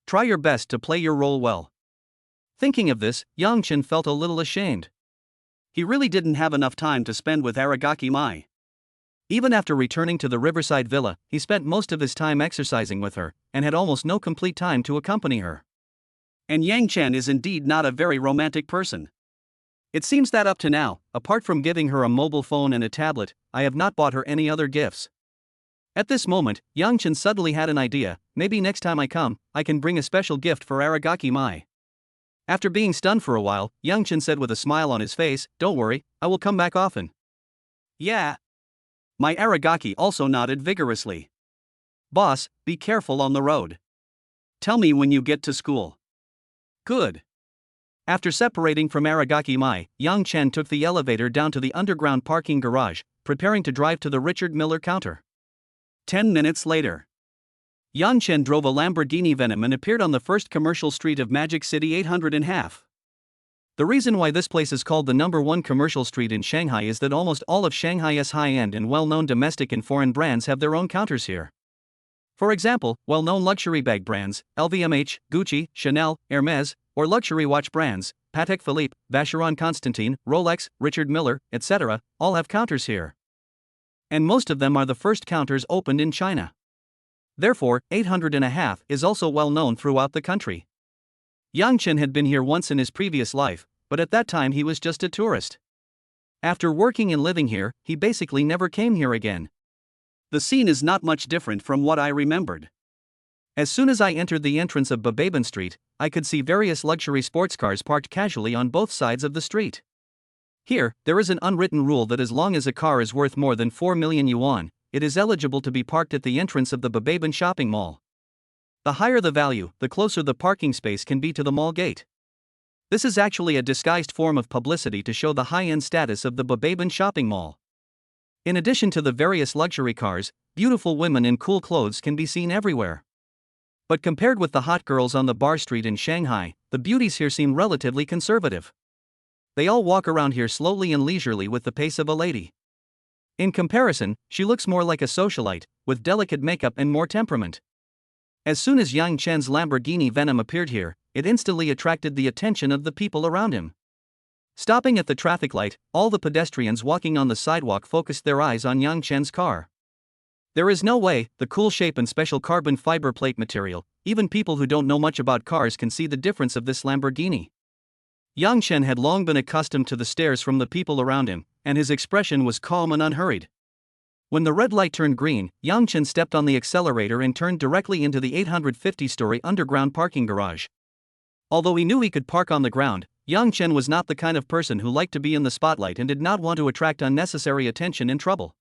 A: Try your best to play your role well. Thinking of this, Yang Chen felt a little ashamed. He really didn't have enough time to spend with Aragaki Mai. Even after returning to the riverside villa, he spent most of his time exercising with her, and had almost no complete time to accompany her. And Yang Chen is indeed not a very romantic person. It seems that up to now, apart from giving her a mobile phone and a tablet, I have not bought her any other gifts. At this moment, Yang Chen suddenly had an idea. Maybe next time I come, I can bring a special gift for Aragaki Mai. After being stunned for a while, Yang Chen said with a smile on his face, "Don't worry, I will come back often." Yeah. Mai Aragaki also nodded vigorously. "Boss, be careful on the road. Tell me when you get to school." Good. After separating from Aragaki Mai, Yang Chen took the elevator down to the underground parking garage, preparing to drive to the Richard Miller counter. 10 minutes later, Yang Chen drove a Lamborghini Venom and appeared on the first commercial street of Magic City 800½. The reason why this place is called the #1 commercial street in Shanghai is that almost all of Shanghai's high-end and well-known domestic and foreign brands have their own counters here. For example, well-known luxury bag brands, LVMH, Gucci, Chanel, Hermes, or luxury watch brands, Patek Philippe, Vacheron Constantin, Rolex, Richard Miller, etc., all have counters here. And most of them are the first counters opened in China. Therefore, 800½ is also well known throughout the country. Yang Chen had been here once in his previous life, but at that time he was just a tourist. After working and living here, he basically never came here again. The scene is not much different from what I remembered. As soon as I entered the entrance of Bababin Street, I could see various luxury sports cars parked casually on both sides of the street. Here, there is an unwritten rule that as long as a car is worth more than 4 million yuan, it is eligible to be parked at the entrance of the Bababin shopping mall. The higher the value, the closer the parking space can be to the mall gate. This is actually a disguised form of publicity to show the high-end status of the Bababin shopping mall. In addition to the various luxury cars, beautiful women in cool clothes can be seen everywhere. But compared with the hot girls on the bar street in Shanghai, the beauties here seem relatively conservative. They all walk around here slowly and leisurely with the pace of a lady. In comparison, she looks more like a socialite, with delicate makeup and more temperament. As soon as Yang Chen's Lamborghini Venom appeared here, it instantly attracted the attention of the people around him. Stopping at the traffic light, all the pedestrians walking on the sidewalk focused their eyes on Yang Chen's car. There is no way, the cool shape and special carbon fiber plate material, even people who don't know much about cars can see the difference of this Lamborghini. Yang Chen had long been accustomed to the stares from the people around him, and his expression was calm and unhurried. When the red light turned green, Yang Chen stepped on the accelerator and turned directly into the 850-story underground parking garage. Although he knew he could park on the ground, Yang Chen was not the kind of person who liked to be in the spotlight and did not want to attract unnecessary attention and trouble.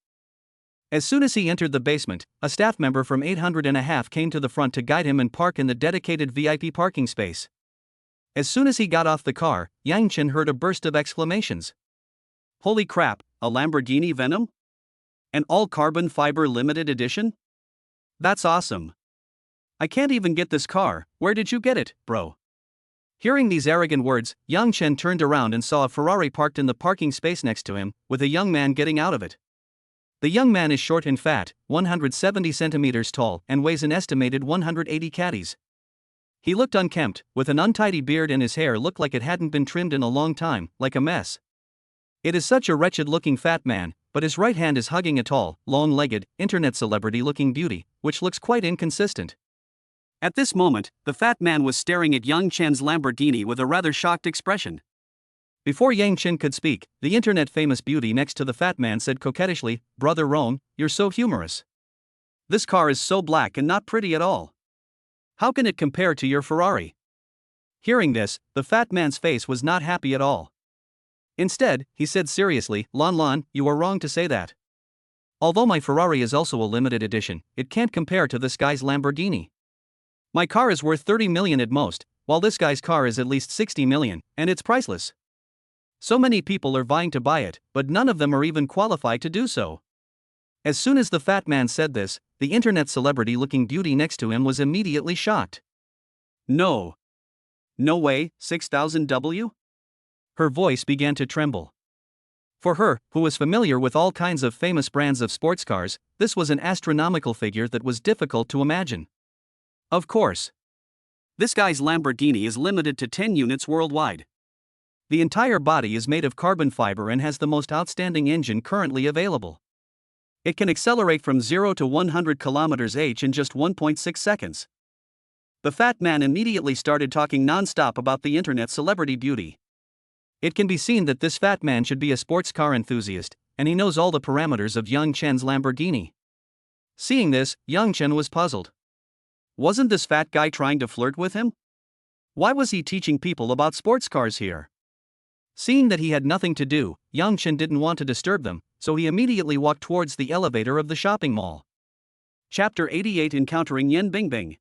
A: As soon as he entered the basement, a staff member from 800½ came to the front to guide him and park in the dedicated VIP parking space. As soon as he got off the car, Yang Chen heard a burst of exclamations. Holy crap, a Lamborghini Venom? An all-carbon fiber limited edition? That's awesome. I can't even get this car, where did you get it, bro? Hearing these arrogant words, Yang Chen turned around and saw a Ferrari parked in the parking space next to him, with a young man getting out of it. The young man is short and fat, 170 centimeters tall, and weighs an estimated 180 kgs. He looked unkempt, with an untidy beard, and his hair looked like it hadn't been trimmed in a long time, like a mess. It is such a wretched-looking fat man, but his right hand is hugging a tall, long-legged, internet celebrity-looking beauty, which looks quite inconsistent. At this moment, the fat man was staring at Yang Chen's Lamborghini with a rather shocked expression. Before Yang Chen could speak, the internet-famous beauty next to the fat man said coquettishly, "Brother Rome, you're so humorous. This car is so black and not pretty at all. How can it compare to your Ferrari?" Hearing this, the fat man's face was not happy at all. Instead, he said seriously, Lan, you are wrong to say that. Although my Ferrari is also a limited edition, it can't compare to this guy's Lamborghini. My car is worth 30 million at most, while this guy's car is at least 60 million, and it's priceless. So many people are vying to buy it, but none of them are even qualified to do so. As soon as the fat man said this, the internet celebrity-looking beauty next to him was immediately shocked. No way, 6,000 W? Her voice began to tremble. For her, who was familiar with all kinds of famous brands of sports cars, this was an astronomical figure that was difficult to imagine. Of course. This guy's Lamborghini is limited to 10 units worldwide. The entire body is made of carbon fiber and has the most outstanding engine currently available. It can accelerate from 0 to 100 km/h in just 1.6 seconds. The fat man immediately started talking non-stop about the internet celebrity beauty. It can be seen that this fat man should be a sports car enthusiast, and he knows all the parameters of Yang Chen's Lamborghini. Seeing this, Yang Chen was puzzled. Wasn't this fat guy trying to flirt with him? Why was he teaching people about sports cars here? Seeing that he had nothing to do, Yang Chen didn't want to disturb them, so he immediately walked towards the elevator of the shopping mall. Chapter 88 Encountering Yan Bingbing.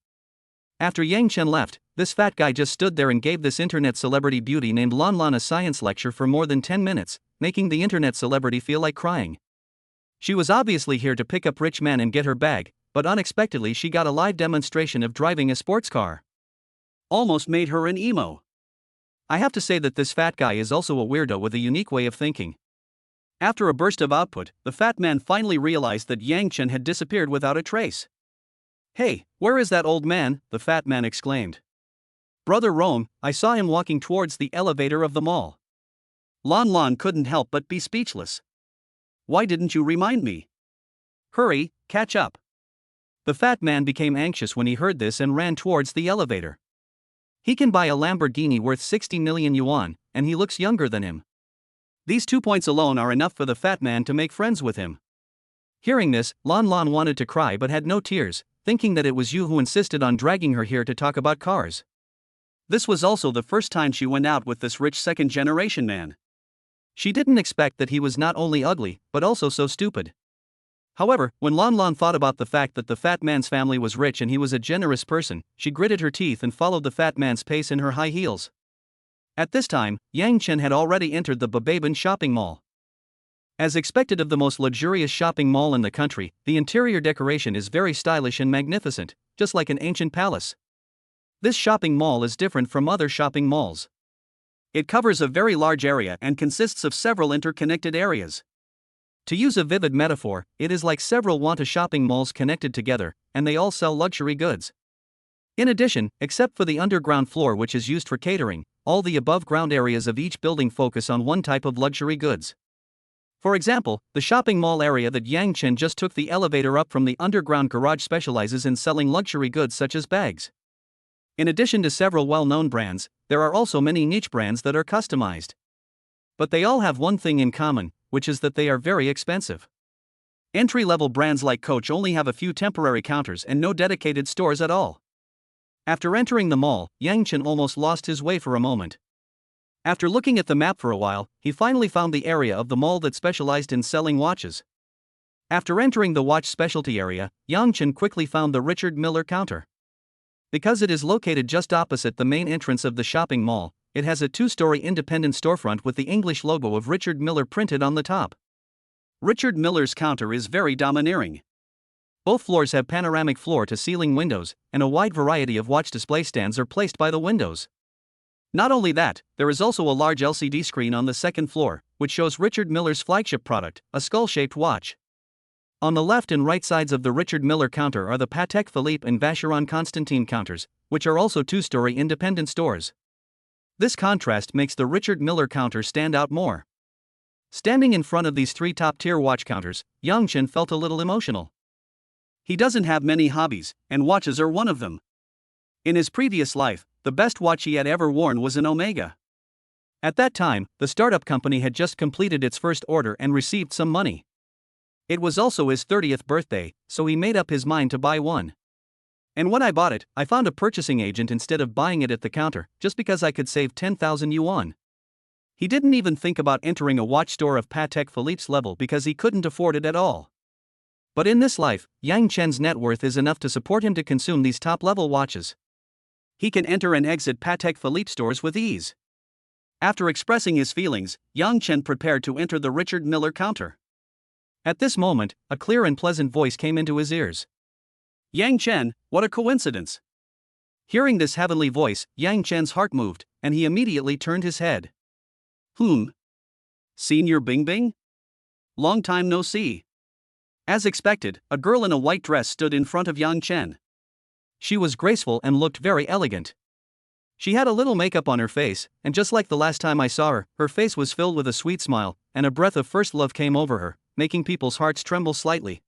A: After Yang Chen left, this fat guy just stood there and gave this internet celebrity beauty named Lan a science lecture for more than 10 minutes, making the internet celebrity feel like crying. She was obviously here to pick up rich man and get her bag, but unexpectedly she got a live demonstration of driving a sports car. Almost made her an emo. I have to say that this fat guy is also a weirdo with a unique way of thinking. After a burst of output, the fat man finally realized that Yang Chen had disappeared without a trace. Hey, where is that old man? The fat man exclaimed. Brother Rome, I saw him walking towards the elevator of the mall. Lan couldn't help but be speechless. Why didn't you remind me? Hurry, catch up. The fat man became anxious when he heard this and ran towards the elevator. He can buy a Lamborghini worth 60 million yuan, and he looks younger than him. These 2 points alone are enough for the fat man to make friends with him. Hearing this, Lan wanted to cry but had no tears, thinking that it was you who insisted on dragging her here to talk about cars. This was also the first time she went out with this rich second-generation man. She didn't expect that he was not only ugly, but also so stupid. However, when Lan thought about the fact that the fat man's family was rich and he was a generous person, she gritted her teeth and followed the fat man's pace in her high heels. At this time, Yang Chen had already entered the Bababin shopping mall. As expected of the most luxurious shopping mall in the country, the interior decoration is very stylish and magnificent, just like an ancient palace. This shopping mall is different from other shopping malls. It covers a very large area and consists of several interconnected areas. To use a vivid metaphor, it is like several Wanta shopping malls connected together, and they all sell luxury goods. In addition, except for the underground floor which is used for catering, all the above-ground areas of each building focus on one type of luxury goods. For example, the shopping mall area that Yang Chen just took the elevator up from the underground garage specializes in selling luxury goods such as bags. In addition to several well-known brands, there are also many niche brands that are customized. But they all have one thing in common, which is that they are very expensive. Entry-level brands like Coach only have a few temporary counters and no dedicated stores at all. After entering the mall, Yang Chen almost lost his way for a moment. After looking at the map for a while, he finally found the area of the mall that specialized in selling watches. After entering the watch specialty area, Yang Chen quickly found the Richard Miller counter. Because it is located just opposite the main entrance of the shopping mall, it has a 2-story independent storefront with the English logo of Richard Miller printed on the top. Richard Miller's counter is very domineering. Both floors have panoramic floor-to-ceiling windows, and a wide variety of watch display stands are placed by the windows. Not only that, there is also a large LCD screen on the second floor, which shows Richard Miller's flagship product, a skull-shaped watch. On the left and right sides of the Richard Miller counter are the Patek Philippe and Vacheron Constantin counters, which are also 2-story independent stores. This contrast makes the Richard Miller counter stand out more. Standing in front of these three top-tier watch counters, Yang Chen felt a little emotional. He doesn't have many hobbies, and watches are one of them. In his previous life, the best watch he had ever worn was an Omega. At that time, the startup company had just completed its first order and received some money. It was also his 30th birthday, so he made up his mind to buy one. And when I bought it, I found a purchasing agent instead of buying it at the counter, just because I could save 10,000 yuan. He didn't even think about entering a watch store of Patek Philippe's level because he couldn't afford it at all. But in this life, Yang Chen's net worth is enough to support him to consume these top-level watches. He can enter and exit Patek Philippe stores with ease. After expressing his feelings, Yang Chen prepared to enter the Richard Miller counter. At this moment, a clear and pleasant voice came into his ears. Yang Chen, what a coincidence! Hearing this heavenly voice, Yang Chen's heart moved, and he immediately turned his head. Senior Bingbing? Long time no see. As expected, a girl in a white dress stood in front of Yang Chen. She was graceful and looked very elegant. She had a little makeup on her face, and just like the last time I saw her, her face was filled with a sweet smile, and a breath of first love came over her, making people's hearts tremble slightly.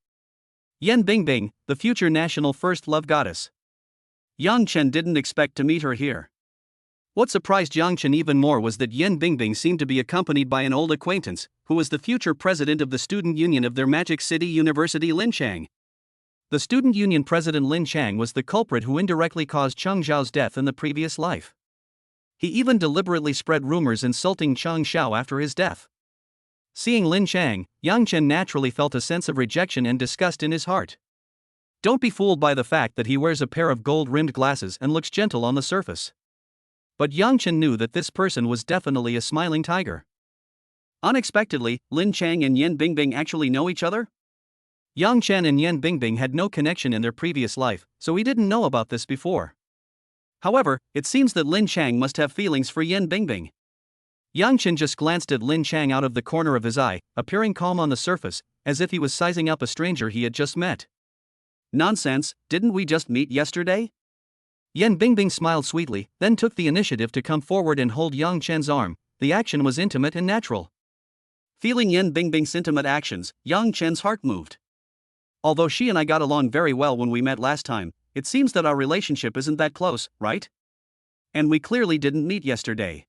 A: Yan Bingbing, the future national first love goddess. Yang Chen didn't expect to meet her here. What surprised Yang Chen even more was that Yan Bingbing seemed to be accompanied by an old acquaintance, who was the future president of the student union of their Magic City University, Lin Chang. The student union president Lin Chang was the culprit who indirectly caused Cheng Zhao's death in the previous life. He even deliberately spread rumors insulting Cheng Zhao after his death. Seeing Lin Chang, Yang Chen naturally felt a sense of rejection and disgust in his heart. Don't be fooled by the fact that he wears a pair of gold-rimmed glasses and looks gentle on the surface. But Yang Chen knew that this person was definitely a smiling tiger. Unexpectedly, Lin Chang and Yan Bingbing actually know each other? Yang Chen and Yan Bingbing had no connection in their previous life, so he didn't know about this before. However, it seems that Lin Chang must have feelings for Yan Bingbing. Yang Chen just glanced at Lin Chang out of the corner of his eye, appearing calm on the surface, as if he was sizing up a stranger he had just met. Nonsense, didn't we just meet yesterday? Yan Bingbing smiled sweetly, then took the initiative to come forward and hold Yang Chen's arm. The action was intimate and natural. Feeling Yan Bingbing's intimate actions, Yang Chen's heart moved. Although she and I got along very well when we met last time, it seems that our relationship isn't that close, right? And we clearly didn't meet yesterday.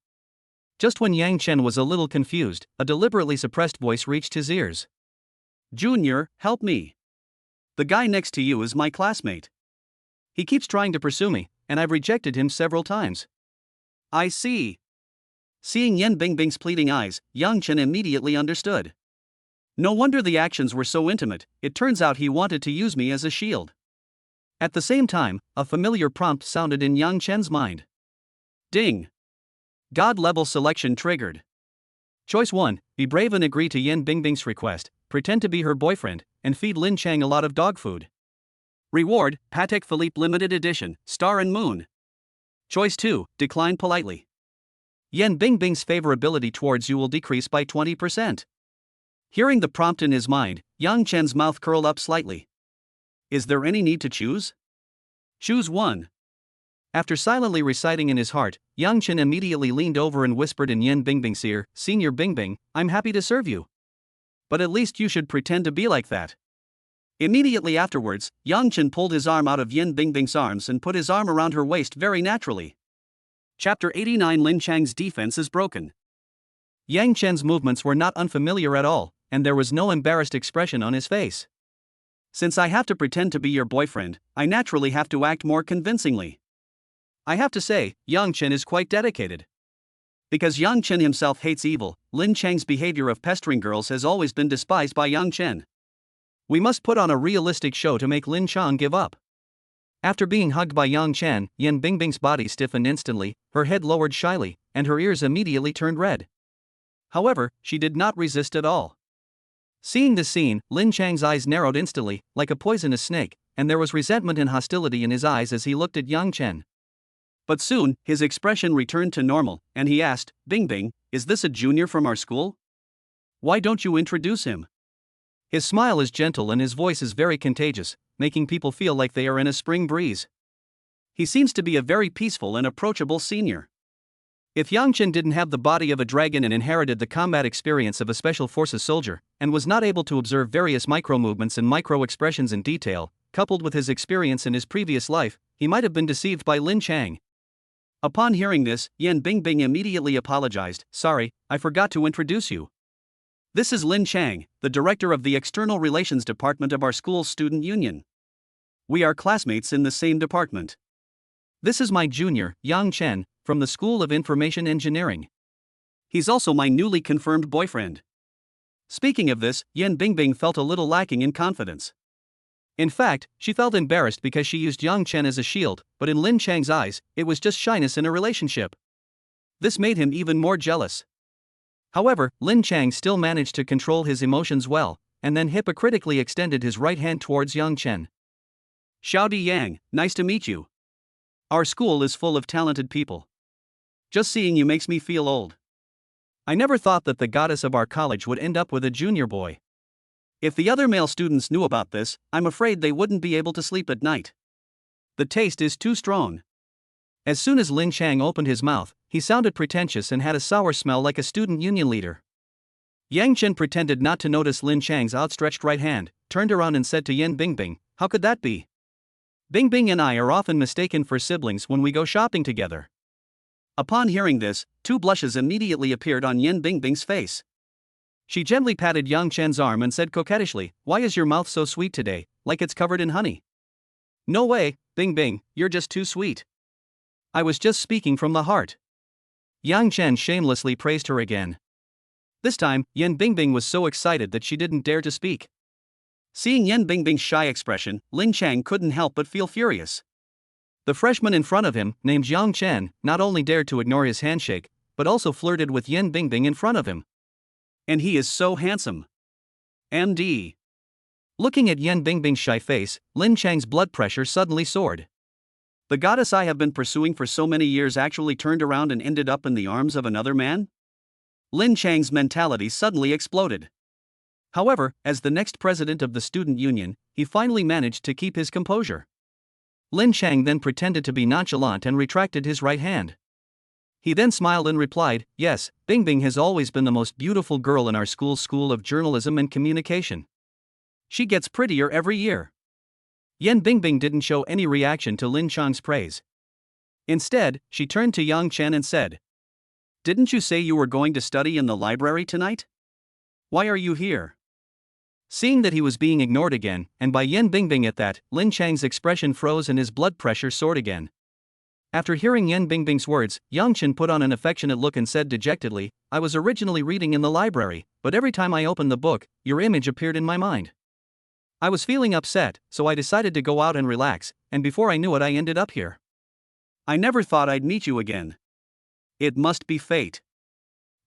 A: Just when Yang Chen was a little confused, a deliberately suppressed voice reached his ears. Junior, help me. The guy next to you is my classmate. He keeps trying to pursue me, and I've rejected him several times. I see. Seeing Yan Bingbing's pleading eyes, Yang Chen immediately understood. No wonder the actions were so intimate, it turns out he wanted to use me as a shield. At the same time, a familiar prompt sounded in Yang Chen's mind. Ding! God-level selection triggered. Choice 1, be brave and agree to Yan Bingbing's request, pretend to be her boyfriend, and feed Lin Chang a lot of dog food. Reward, Patek Philippe Limited Edition, Star and Moon. Choice 2, decline politely. Yan Bingbing's favorability towards you will decrease by 20%. Hearing the prompt in his mind, Yang Chen's mouth curled up slightly. Is there any need to choose? Choose one. After silently reciting in his heart, Yang Chen immediately leaned over and whispered in Yan Bingbing's ear, Senior Bingbing, I'm happy to serve you. But at least you should pretend to be like that. Immediately afterwards, Yang Chen pulled his arm out of Yan Bingbing's arms and put his arm around her waist very naturally. Chapter 89 Lin Chang's defense is broken. Yang Chen's movements were not unfamiliar at all, and there was no embarrassed expression on his face. Since I have to pretend to be your boyfriend, I naturally have to act more convincingly. I have to say, Yang Chen is quite dedicated. Because Yang Chen himself hates evil, Lin Chang's behavior of pestering girls has always been despised by Yang Chen. We must put on a realistic show to make Lin Chang give up. After being hugged by Yang Chen, Yan Bingbing's body stiffened instantly, her head lowered shyly, and her ears immediately turned red. However, she did not resist at all. Seeing this scene, Lin Chang's eyes narrowed instantly, like a poisonous snake, and there was resentment and hostility in his eyes as he looked at Yang Chen. But soon, his expression returned to normal, and he asked, Bingbing, is this a junior from our school? Why don't you introduce him? His smile is gentle and his voice is very contagious, making people feel like they are in a spring breeze. He seems to be a very peaceful and approachable senior. If Yang Chen didn't have the body of a dragon and inherited the combat experience of a special forces soldier, and was not able to observe various micro-movements and micro-expressions in detail, coupled with his experience in his previous life, he might have been deceived by Lin Chang. Upon hearing this, Yan Bingbing immediately apologized. "Sorry, I forgot to introduce you. This is Lin Chang, the director of the External Relations Department of our school's student union. We are classmates in the same department. This is my junior, Yang Chen, from the School of Information Engineering. He's also my newly confirmed boyfriend." Speaking of this, Yan Bingbing felt a little lacking in confidence. In fact, she felt embarrassed because she used Yang Chen as a shield, but in Lin Chang's eyes, it was just shyness in a relationship. This made him even more jealous. However, Lin Chang still managed to control his emotions well, and then hypocritically extended his right hand towards Yang Chen. "Xiaodi Yang, nice to meet you. Our school is full of talented people. Just seeing you makes me feel old. I never thought that the goddess of our college would end up with a junior boy. If the other male students knew about this, I'm afraid they wouldn't be able to sleep at night. The taste is too strong." As soon as Lin Chang opened his mouth, he sounded pretentious and had a sour smell like a student union leader. Yang Chen pretended not to notice Lin Chang's outstretched right hand, turned around and said to Yan Bingbing, "How could that be? Bingbing and I are often mistaken for siblings when we go shopping together." Upon hearing this, two blushes immediately appeared on Yan Bingbing's face. She gently patted Yang Chen's arm and said coquettishly, "Why is your mouth so sweet today, like it's covered in honey?" "No way, Bingbing, you're just too sweet. I was just speaking from the heart." Yang Chen shamelessly praised her again. This time, Yan Bingbing was so excited that she didn't dare to speak. Seeing Yan Bingbing's shy expression, Lin Chang couldn't help but feel furious. The freshman in front of him, named Yang Chen, not only dared to ignore his handshake, but also flirted with Yan Bingbing in front of him. And he is so handsome. MD. Looking at Yan Bingbing's shy face, Lin Chang's blood pressure suddenly soared. The goddess I have been pursuing for so many years actually turned around and ended up in the arms of another man? Lin Chang's mentality suddenly exploded. However, as the next president of the student union, he finally managed to keep his composure. Lin Chang then pretended to be nonchalant and retracted his right hand. He then smiled and replied, "Yes, Bingbing has always been the most beautiful girl in our school's School of Journalism and Communication. She gets prettier every year." Yan Bingbing didn't show any reaction to Lin Chang's praise. Instead, she turned to Yang Chen and said, "Didn't you say you were going to study in the library tonight? Why are you here?" Seeing that he was being ignored again, and by Yan Bingbing at that, Lin Chang's expression froze and his blood pressure soared again. After hearing Yan Bingbing's words, Yang Chen put on an affectionate look and said dejectedly, "I was originally reading in the library, but every time I opened the book, your image appeared in my mind. I was feeling upset, so I decided to go out and relax, and before I knew it I ended up here. I never thought I'd meet you again. It must be fate."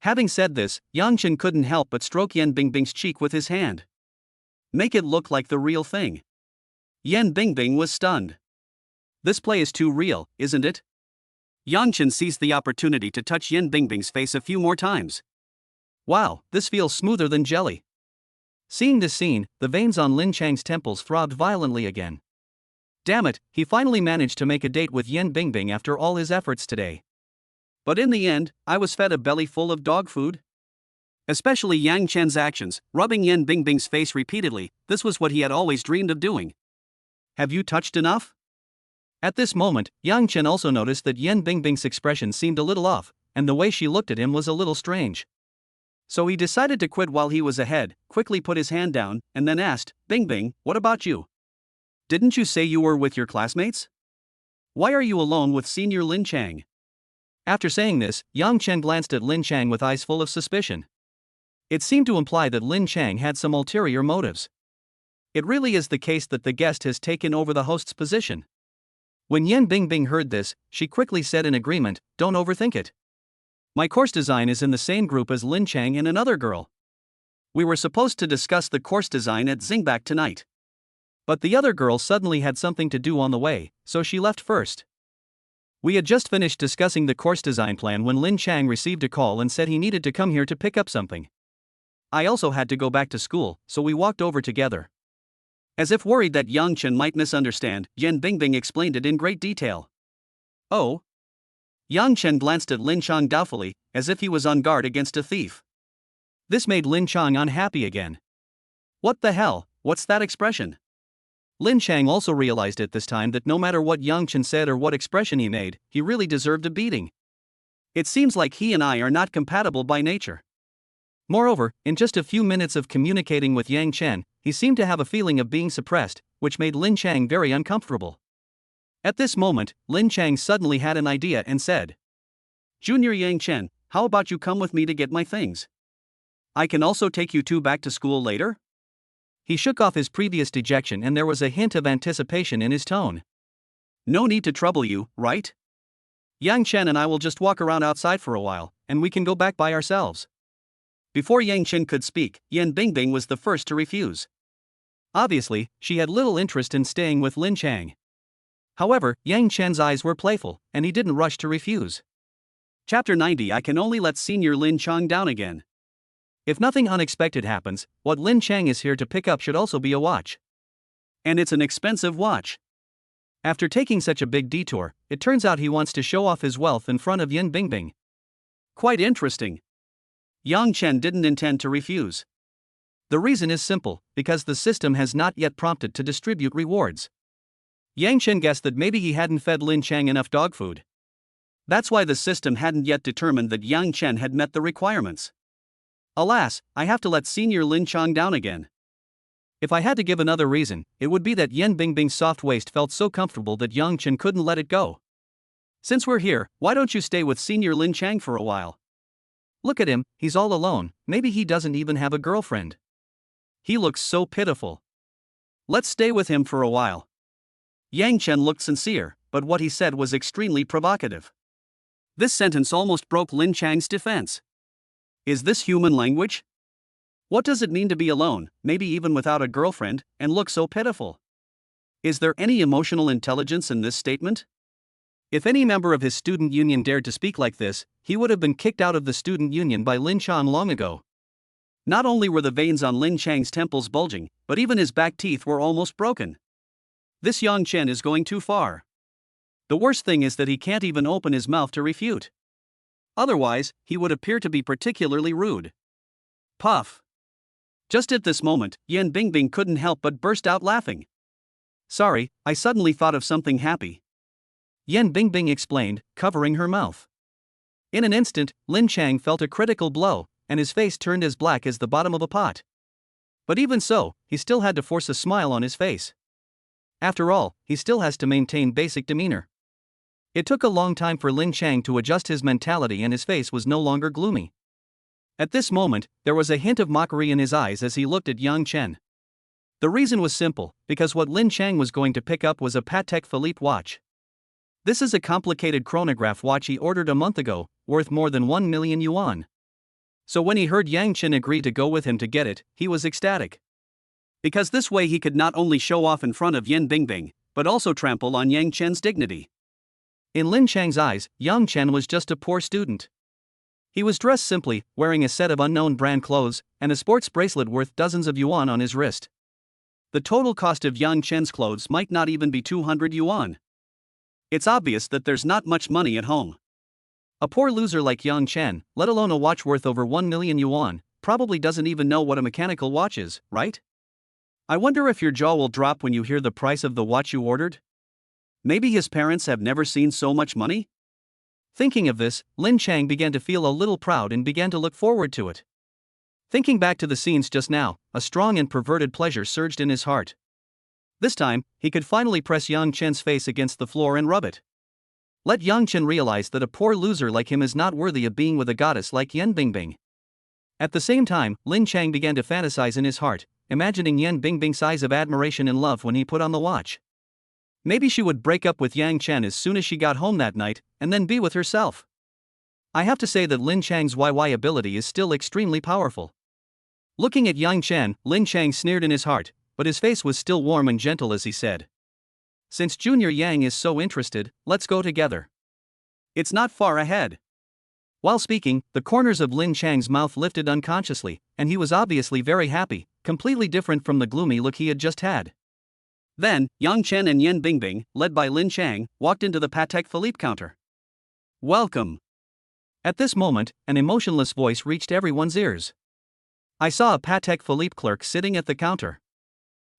A: Having said this, Yang Chen couldn't help but stroke Yan Bingbing's cheek with his hand. "Make it look like the real thing." Yan Bingbing was stunned. This play is too real, isn't it? Yang Chen seized the opportunity to touch Yan Bingbing's face a few more times. "Wow, this feels smoother than jelly." Seeing this scene, the veins on Lin Chang's temples throbbed violently again. Damn it, he finally managed to make a date with Yan Bingbing after all his efforts today. But in the end, I was fed a belly full of dog food. Especially Yang Chen's actions, rubbing Yan Bingbing's face repeatedly, this was what he had always dreamed of doing. "Have you touched enough?" At this moment, Yang Chen also noticed that Yan Bingbing's expression seemed a little off, and the way she looked at him was a little strange. So he decided to quit while he was ahead, quickly put his hand down, and then asked, "Bingbing, what about you? Didn't you say you were with your classmates? Why are you alone with senior Lin Chang?" After saying this, Yang Chen glanced at Lin Chang with eyes full of suspicion. It seemed to imply that Lin Chang had some ulterior motives. It really is the case that the guest has taken over the host's position. When Yan Bingbing heard this, she quickly said in agreement, "Don't overthink it. My course design is in the same group as Lin Chang and another girl. We were supposed to discuss the course design at Xingbak tonight. But the other girl suddenly had something to do on the way, so she left first. We had just finished discussing the course design plan when Lin Chang received a call and said he needed to come here to pick up something. I also had to go back to school, so we walked over together." As if worried that Yang Chen might misunderstand, Yan Bingbing explained it in great detail. "Oh?" Yang Chen glanced at Lin Chang doubtfully, as if he was on guard against a thief. This made Lin Chang unhappy again. What the hell, what's that expression? Lin Chang also realized at this time that no matter what Yang Chen said or what expression he made, he really deserved a beating. It seems like he and I are not compatible by nature. Moreover, in just a few minutes of communicating with Yang Chen, he seemed to have a feeling of being suppressed, which made Lin Chang very uncomfortable. At this moment, Lin Chang suddenly had an idea and said, "Junior Yang Chen, how about you come with me to get my things? I can also take you two back to school later?" He shook off his previous dejection and there was a hint of anticipation in his tone. "No need to trouble you, right? Yang Chen and I will just walk around outside for a while, and we can go back by ourselves." Before Yang Chen could speak, Yan Bingbing was the first to refuse. Obviously, she had little interest in staying with Lin Chang. However, Yang Chen's eyes were playful, and he didn't rush to refuse. Chapter 90. I can only let Senior Lin Chang down again. If nothing unexpected happens, what Lin Chang is here to pick up should also be a watch. And it's an expensive watch. After taking such a big detour, it turns out he wants to show off his wealth in front of Yan Bingbing. Quite interesting. Yang Chen didn't intend to refuse. The reason is simple, because the system has not yet prompted to distribute rewards. Yang Chen guessed that maybe he hadn't fed Lin Chang enough dog food. That's why the system hadn't yet determined that Yang Chen had met the requirements. Alas, I have to let Senior Lin Chang down again. If I had to give another reason, it would be that Yan Bingbing's soft waist felt so comfortable that Yang Chen couldn't let it go. Since we're here, why don't you stay with Senior Lin Chang for a while? Look at him, he's all alone, maybe he doesn't even have a girlfriend. He looks so pitiful. Let's stay with him for a while. Yang Chen looked sincere, but what he said was extremely provocative. This sentence almost broke Lin Chang's defense. Is this human language? What does it mean to be alone, maybe even without a girlfriend, and look so pitiful? Is there any emotional intelligence in this statement? If any member of his student union dared to speak like this, he would have been kicked out of the student union by Lin Chang long ago. Not only were the veins on Lin Chang's temples bulging, but even his back teeth were almost broken. This Yang Chen is going too far. The worst thing is that he can't even open his mouth to refute. Otherwise, he would appear to be particularly rude. Puff. Just at this moment, Yan Bingbing couldn't help but burst out laughing. Sorry, I suddenly thought of something happy. Yan Bingbing explained, covering her mouth. In an instant, Lin Chang felt a critical blow, and his face turned as black as the bottom of a pot. But even so, he still had to force a smile on his face. After all, he still has to maintain basic demeanor. It took a long time for Lin Chang to adjust his mentality and his face was no longer gloomy. At this moment, there was a hint of mockery in his eyes as he looked at Yang Chen. The reason was simple, because what Lin Chang was going to pick up was a Patek Philippe watch. This is a complicated chronograph watch he ordered a month ago, worth more than 1 million yuan. So when he heard Yang Chen agree to go with him to get it, he was ecstatic. Because this way he could not only show off in front of Yan Bingbing, but also trample on Yang Chen's dignity. In Lin Chang's eyes, Yang Chen was just a poor student. He was dressed simply, wearing a set of unknown brand clothes, and a sports bracelet worth dozens of yuan on his wrist. The total cost of Yang Chen's clothes might not even be 200 yuan. It's obvious that there's not much money at home. A poor loser like Yang Chen, let alone a watch worth over 1 million yuan, probably doesn't even know what a mechanical watch is, right? I wonder if your jaw will drop when you hear the price of the watch you ordered? Maybe his parents have never seen so much money? Thinking of this, Lin Chang began to feel a little proud and began to look forward to it. Thinking back to the scenes just now, a strong and perverted pleasure surged in his heart. This time, he could finally press Yang Chen's face against the floor and rub it. Let Yang Chen realize that a poor loser like him is not worthy of being with a goddess like Yan Bingbing. At the same time, Lin Chang began to fantasize in his heart, imagining Yan Bingbing's eyes of admiration and love when he put on the watch. Maybe she would break up with Yang Chen as soon as she got home that night, and then be with herself. I have to say that Lin Chang's YY ability is still extremely powerful. Looking at Yang Chen, Lin Chang sneered in his heart, but his face was still warm and gentle as he said, "Since Junior Yang is so interested, let's go together. It's not far ahead." While speaking, the corners of Lin Chang's mouth lifted unconsciously, and he was obviously very happy, completely different from the gloomy look he had just had. Then, Yang Chen and Yan Bingbing, led by Lin Chang, walked into the Patek Philippe counter. Welcome. At this moment, an emotionless voice reached everyone's ears. I saw a Patek Philippe clerk sitting at the counter.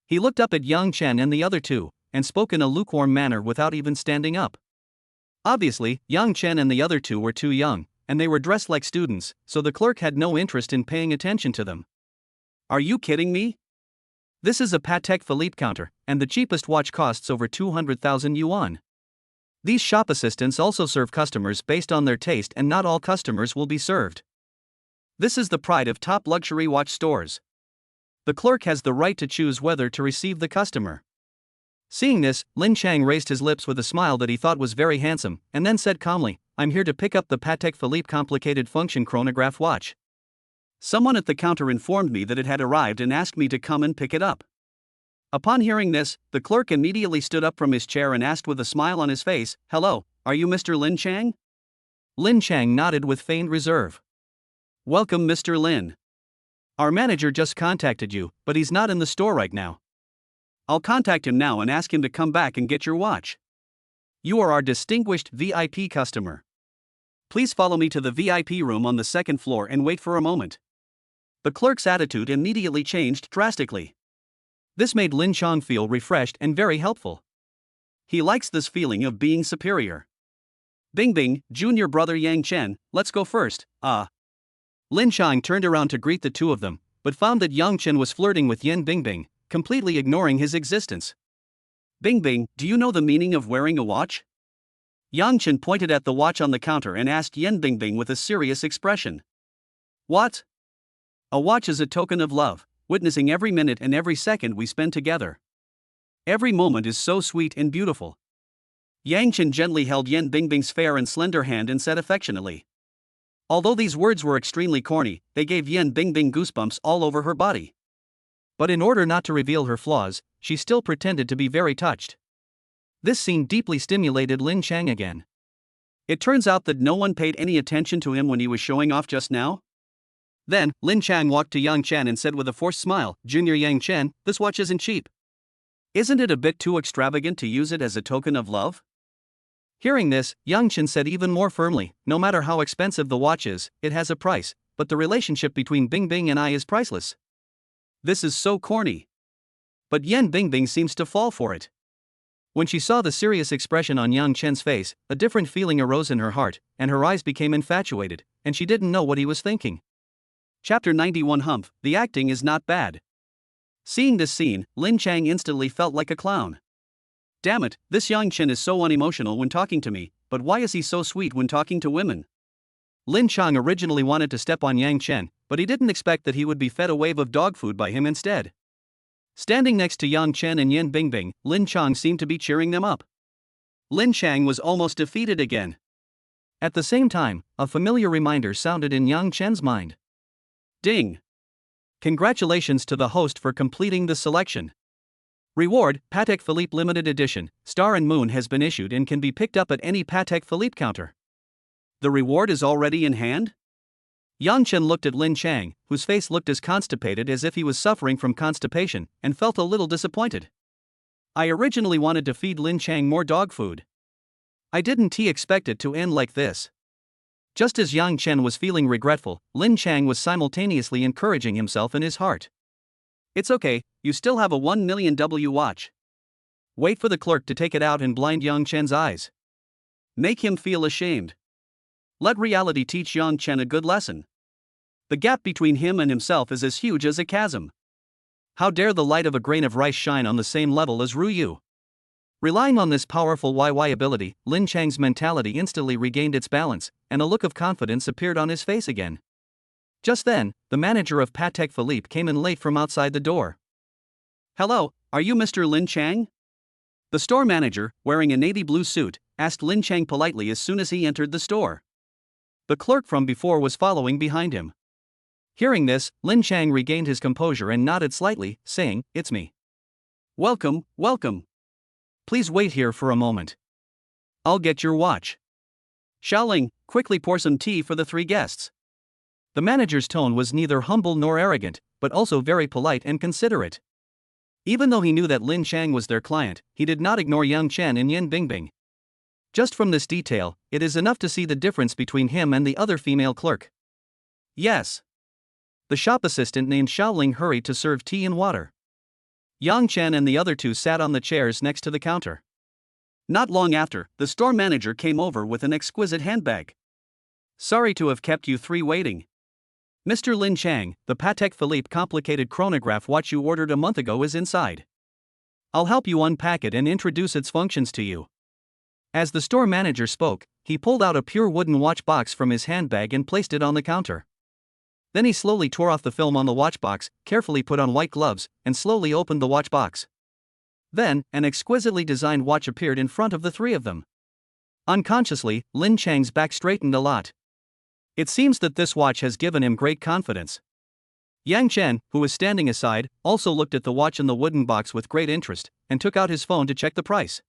A: He looked up at Yang Chen and the other two, and spoke in a lukewarm manner without even standing up. Obviously, Yang Chen and the other two were too young, and they were dressed like students, so the clerk had no interest in paying attention to them. Are you kidding me? This is a Patek Philippe counter, and the cheapest watch costs over 200,000 yuan. These shop assistants also serve customers based on their taste, and not all customers will be served. This is the pride of top luxury watch stores. The clerk has the right to choose whether to receive the customer. Seeing this, Lin Chang raised his lips with a smile that he thought was very handsome, and then said calmly, I'm here to pick up the Patek Philippe complicated function chronograph watch. Someone at the counter informed me that it had arrived and asked me to come and pick it up. Upon hearing this, the clerk immediately stood up from his chair and asked with a smile on his face, Hello, are you Mr. Lin Chang? Lin Chang nodded with feigned reserve. Welcome, Mr. Lin. Our manager just contacted you, but he's not in the store right now. I'll contact him now and ask him to come back and get your watch. You are our distinguished VIP customer. Please follow me to the VIP room on the second floor and wait for a moment. The clerk's attitude immediately changed drastically. This made Lin Chang feel refreshed and very helpful. He likes this feeling of being superior. Bing Bing, junior brother Yang Chen, let's go first. Lin Chang turned around to greet the two of them, but found that Yang Chen was flirting with Yen Bingbing, completely ignoring his existence. Bingbing, do you know the meaning of wearing a watch? Yang Chen pointed at the watch on the counter and asked Yen Bingbing with a serious expression. What? A watch is a token of love, witnessing every minute and every second we spend together. Every moment is so sweet and beautiful. Yang Chen gently held Yen Bingbing's fair and slender hand and said affectionately. Although these words were extremely corny, they gave Yen Bingbing goosebumps all over her body. But in order not to reveal her flaws, she still pretended to be very touched. This scene deeply stimulated Lin Chang again. It turns out that no one paid any attention to him when he was showing off just now. Then, Lin Chang walked to Yang Chen and said with a forced smile, Junior Yang Chen, this watch isn't cheap. Isn't it a bit too extravagant to use it as a token of love? Hearing this, Yang Chen said even more firmly, no matter how expensive the watch is, it has a price, but the relationship between Bingbing and I is priceless. This is so corny. But Yen Bingbing seems to fall for it. When she saw the serious expression on Yang Chen's face, a different feeling arose in her heart, and her eyes became infatuated, and she didn't know what he was thinking. Chapter 91 Humph, the acting is not bad. Seeing this scene, Lin Chang instantly felt like a clown. Damn it, this Yang Chen is so unemotional when talking to me, but why is he so sweet when talking to women? Lin Chang originally wanted to step on Yang Chen, but he didn't expect that he would be fed a wave of dog food by him instead. Standing next to Yang Chen and Yen Bingbing, Lin Chang seemed to be cheering them up. Lin Chang was almost defeated again. At the same time, a familiar reminder sounded in Yang Chen's mind. Ding! Congratulations to the host for completing the selection. Reward, Patek Philippe Limited Edition, Star and Moon has been issued and can be picked up at any Patek Philippe counter. The reward is already in hand? Yang Chen looked at Lin Chang, whose face looked as constipated as if he was suffering from constipation, and felt a little disappointed. I originally wanted to feed Lin Chang more dog food. I didn't expect it to end like this. Just as Yang Chen was feeling regretful, Lin Chang was simultaneously encouraging himself in his heart. It's okay, you still have a 1 million W watch. Wait for the clerk to take it out and blind Yang Chen's eyes. Make him feel ashamed. Let reality teach Yang Chen a good lesson. The gap between him and himself is as huge as a chasm. How dare the light of a grain of rice shine on the same level as Ruyu? Relying on this powerful YY ability, Lin Chang's mentality instantly regained its balance, and a look of confidence appeared on his face again. Just then, the manager of Patek Philippe came in late from outside the door. Hello, are you Mr. Lin Chang? The store manager, wearing a navy blue suit, asked Lin Chang politely as soon as he entered the store. The clerk from before was following behind him. Hearing this, Lin Chang regained his composure and nodded slightly, saying, It's me. Welcome, welcome. Please wait here for a moment. I'll get your watch. Xiaoling, quickly pour some tea for the 3 guests. The manager's tone was neither humble nor arrogant, but also very polite and considerate. Even though he knew that Lin Chang was their client, he did not ignore Yang Chen and Yen Bingbing. Just from this detail, it is enough to see the difference between him and the other female clerk. Yes. The shop assistant named Xiaoling hurried to serve tea and water. Yang Chen and the other two sat on the chairs next to the counter. Not long after, the store manager came over with an exquisite handbag. Sorry to have kept you three waiting. Mr. Lin Chang, the Patek Philippe complicated chronograph watch you ordered a month ago is inside. I'll help you unpack it and introduce its functions to you. As the store manager spoke, he pulled out a pure wooden watch box from his handbag and placed it on the counter. Then he slowly tore off the film on the watch box, carefully put on white gloves, and slowly opened the watch box. Then, an exquisitely designed watch appeared in front of the three of them. Unconsciously, Lin Chang's back straightened a lot. It seems that this watch has given him great confidence. Yang Chen, who was standing aside, also looked at the watch in the wooden box with great interest, and took out his phone to check the price.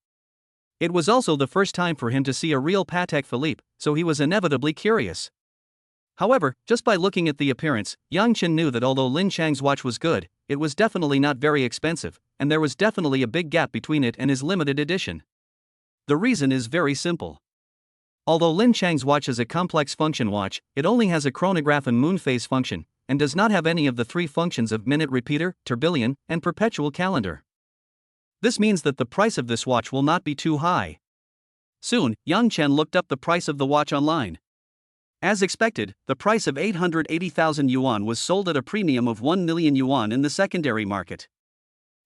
A: It was also the first time for him to see a real Patek Philippe, so he was inevitably curious. However, just by looking at the appearance, Yang Chen knew that although Lin Chang's watch was good, it was definitely not very expensive, and there was definitely a big gap between it and his limited edition. The reason is very simple. Although Lin Chang's watch is a complex function watch, it only has a chronograph and moon phase function, and does not have any of the three functions of minute repeater, tourbillon, and perpetual calendar. This means that the price of this watch will not be too high. Soon, Yang Chen looked up the price of the watch online. As expected, the price of 880,000 yuan was sold at a premium of 1 million yuan in the secondary market.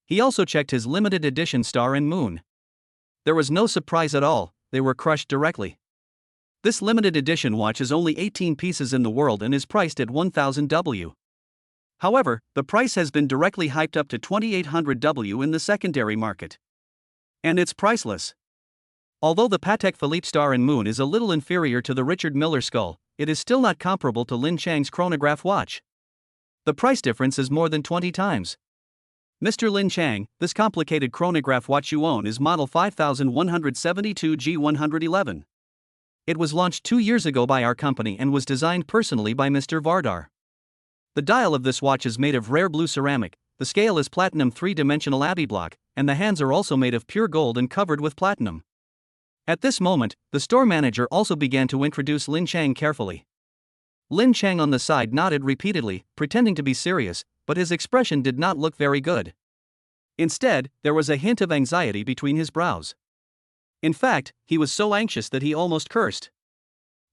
A: He also checked his limited edition star and moon. There was no surprise at all, they were crushed directly. This limited edition watch is only 18 pieces in the world and is priced at 1,000 W. However, the price has been directly hyped up to 2,800 W in the secondary market. And it's priceless. Although the Patek Philippe star and moon is a little inferior to the Richard Miller skull, it is still not comparable to Lin Chang's chronograph watch. The price difference is more than 20 times. Mr. Lin Chang, this complicated chronograph watch you own is model 5172 G111. It was launched 2 years ago by our company and was designed personally by Mr. Vardar. The dial of this watch is made of rare blue ceramic, the scale is platinum 3-dimensional abbey block, and the hands are also made of pure gold and covered with platinum. At this moment, the store manager also began to introduce Lin Chang carefully. Lin Chang on the side nodded repeatedly, pretending to be serious, but his expression did not look very good. Instead, there was a hint of anxiety between his brows. In fact, he was so anxious that he almost cursed.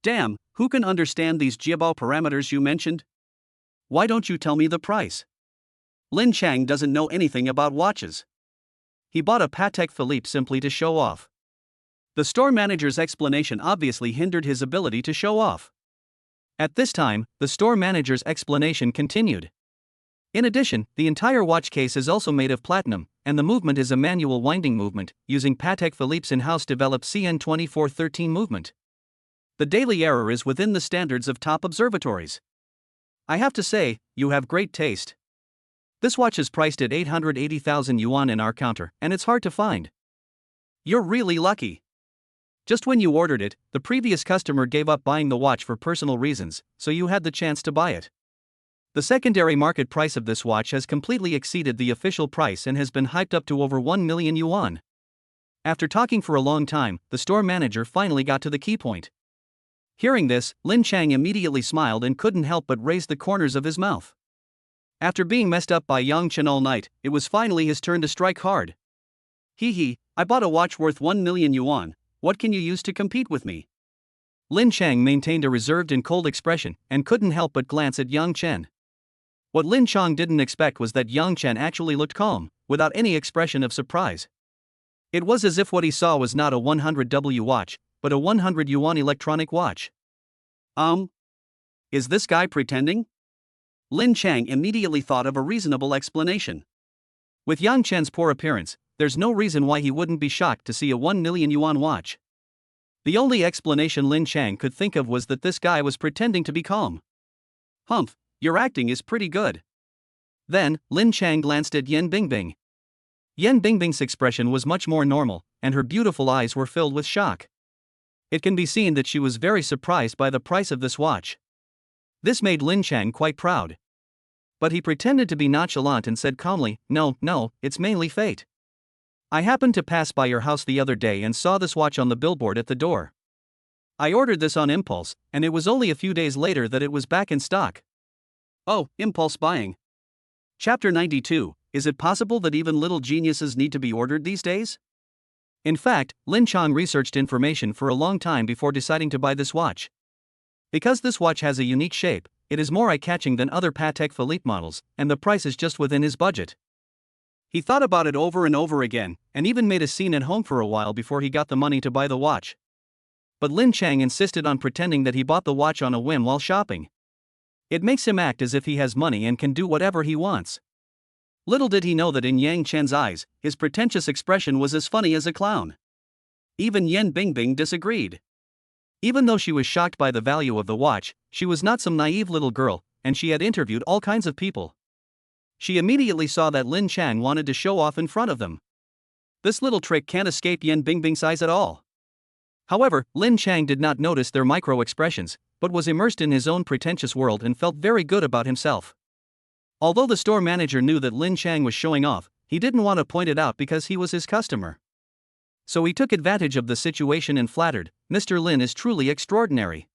A: Damn, who can understand these Jiabao parameters you mentioned? Why don't you tell me the price? Lin Chang doesn't know anything about watches. He bought a Patek Philippe simply to show off. The store manager's explanation obviously hindered his ability to show off. At this time, the store manager's explanation continued. In addition, the entire watch case is also made of platinum, and the movement is a manual winding movement, using Patek Philippe's in-house developed CN2413 movement. The daily error is within the standards of top observatories. I have to say, you have great taste. This watch is priced at 880,000 yuan in our counter, and it's hard to find. You're really lucky. Just when you ordered it, the previous customer gave up buying the watch for personal reasons, so you had the chance to buy it. The secondary market price of this watch has completely exceeded the official price and has been hyped up to over 1 million yuan. After talking for a long time, the store manager finally got to the key point. Hearing this, Lin Chang immediately smiled and couldn't help but raise the corners of his mouth. After being messed up by Yang Chen all night, it was finally his turn to strike hard. Hee, I bought a watch worth 1 million yuan. What can you use to compete with me? Lin Chang maintained a reserved and cold expression and couldn't help but glance at Yang Chen. What Lin Chang didn't expect was that Yang Chen actually looked calm, without any expression of surprise. It was as if what he saw was not a 100W watch, but a 100 yuan electronic watch. Is this guy pretending? Lin Chang immediately thought of a reasonable explanation. With Yang Chen's poor appearance, there's no reason why he wouldn't be shocked to see a 1 million yuan watch. The only explanation Lin Chang could think of was that this guy was pretending to be calm. Humph, your acting is pretty good. Then, Lin Chang glanced at Yan Bingbing. Yan Bingbing's expression was much more normal, and her beautiful eyes were filled with shock. It can be seen that she was very surprised by the price of this watch. This made Lin Chang quite proud. But he pretended to be nonchalant and said calmly, No, it's mainly fate. I happened to pass by your house the other day and saw this watch on the billboard at the door. I ordered this on impulse, and it was only a few days later that it was back in stock. Oh, impulse buying. Chapter 92. Is it possible that even little geniuses need to be ordered these days? In fact, Lin Chang researched information for a long time before deciding to buy this watch. Because this watch has a unique shape, it is more eye-catching than other Patek Philippe models, and the price is just within his budget. He thought about it over and over again, and even made a scene at home for a while before he got the money to buy the watch. But Lin Chang insisted on pretending that he bought the watch on a whim while shopping. It makes him act as if he has money and can do whatever he wants. Little did he know that in Yang Chen's eyes, his pretentious expression was as funny as a clown. Even Yan Bingbing disagreed. Even though she was shocked by the value of the watch, she was not some naive little girl, and she had interviewed all kinds of people. She immediately saw that Lin Chang wanted to show off in front of them. This little trick can't escape Yan Bingbing's eyes at all. However, Lin Chang did not notice their micro-expressions, but was immersed in his own pretentious world and felt very good about himself. Although the store manager knew that Lin Chang was showing off, he didn't want to point it out because he was his customer. So he took advantage of the situation and flattered, "Mr. Lin is truly extraordinary.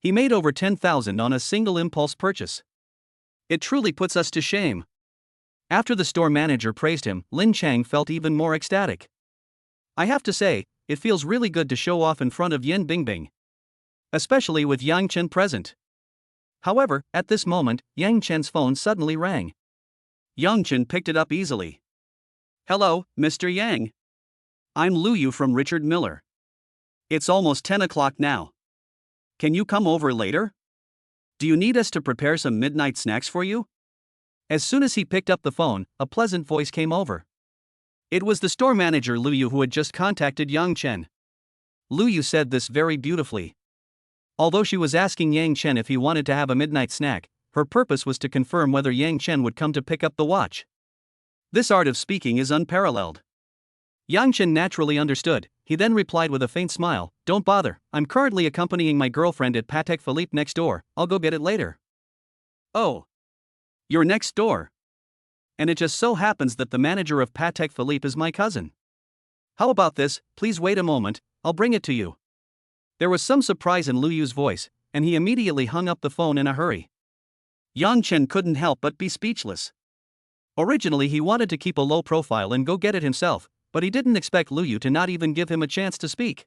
A: He made over 10,000 on a single impulse purchase. It truly puts us to shame." After the store manager praised him, Lin Chang felt even more ecstatic. "I have to say, it feels really good to show off in front of Yan Bingbing. Especially with Yang Chen present." However, at this moment, Yang Chen's phone suddenly rang. Yang Chen picked it up easily. "Hello, Mr. Yang. I'm Lu Yu from Richard Miller. It's almost 10 o'clock now. Can you come over later? Do you need us to prepare some midnight snacks for you?" As soon as he picked up the phone, a pleasant voice came over. It was the store manager Lu Yu who had just contacted Yang Chen. Lu Yu said this very beautifully. Although she was asking Yang Chen if he wanted to have a midnight snack, her purpose was to confirm whether Yang Chen would come to pick up the watch. This art of speaking is unparalleled. Yang Chen naturally understood. He then replied with a faint smile, "Don't bother, I'm currently accompanying my girlfriend at Patek Philippe next door, I'll go get it later." "Oh. You're next door. And it just so happens that the manager of Patek Philippe is my cousin. How about this, please wait a moment, I'll bring it to you." There was some surprise in Lu Yu's voice, and he immediately hung up the phone in a hurry. Yang Chen couldn't help but be speechless. Originally he wanted to keep a low profile and go get it himself, but he didn't expect Lu Yu to not even give him a chance to speak.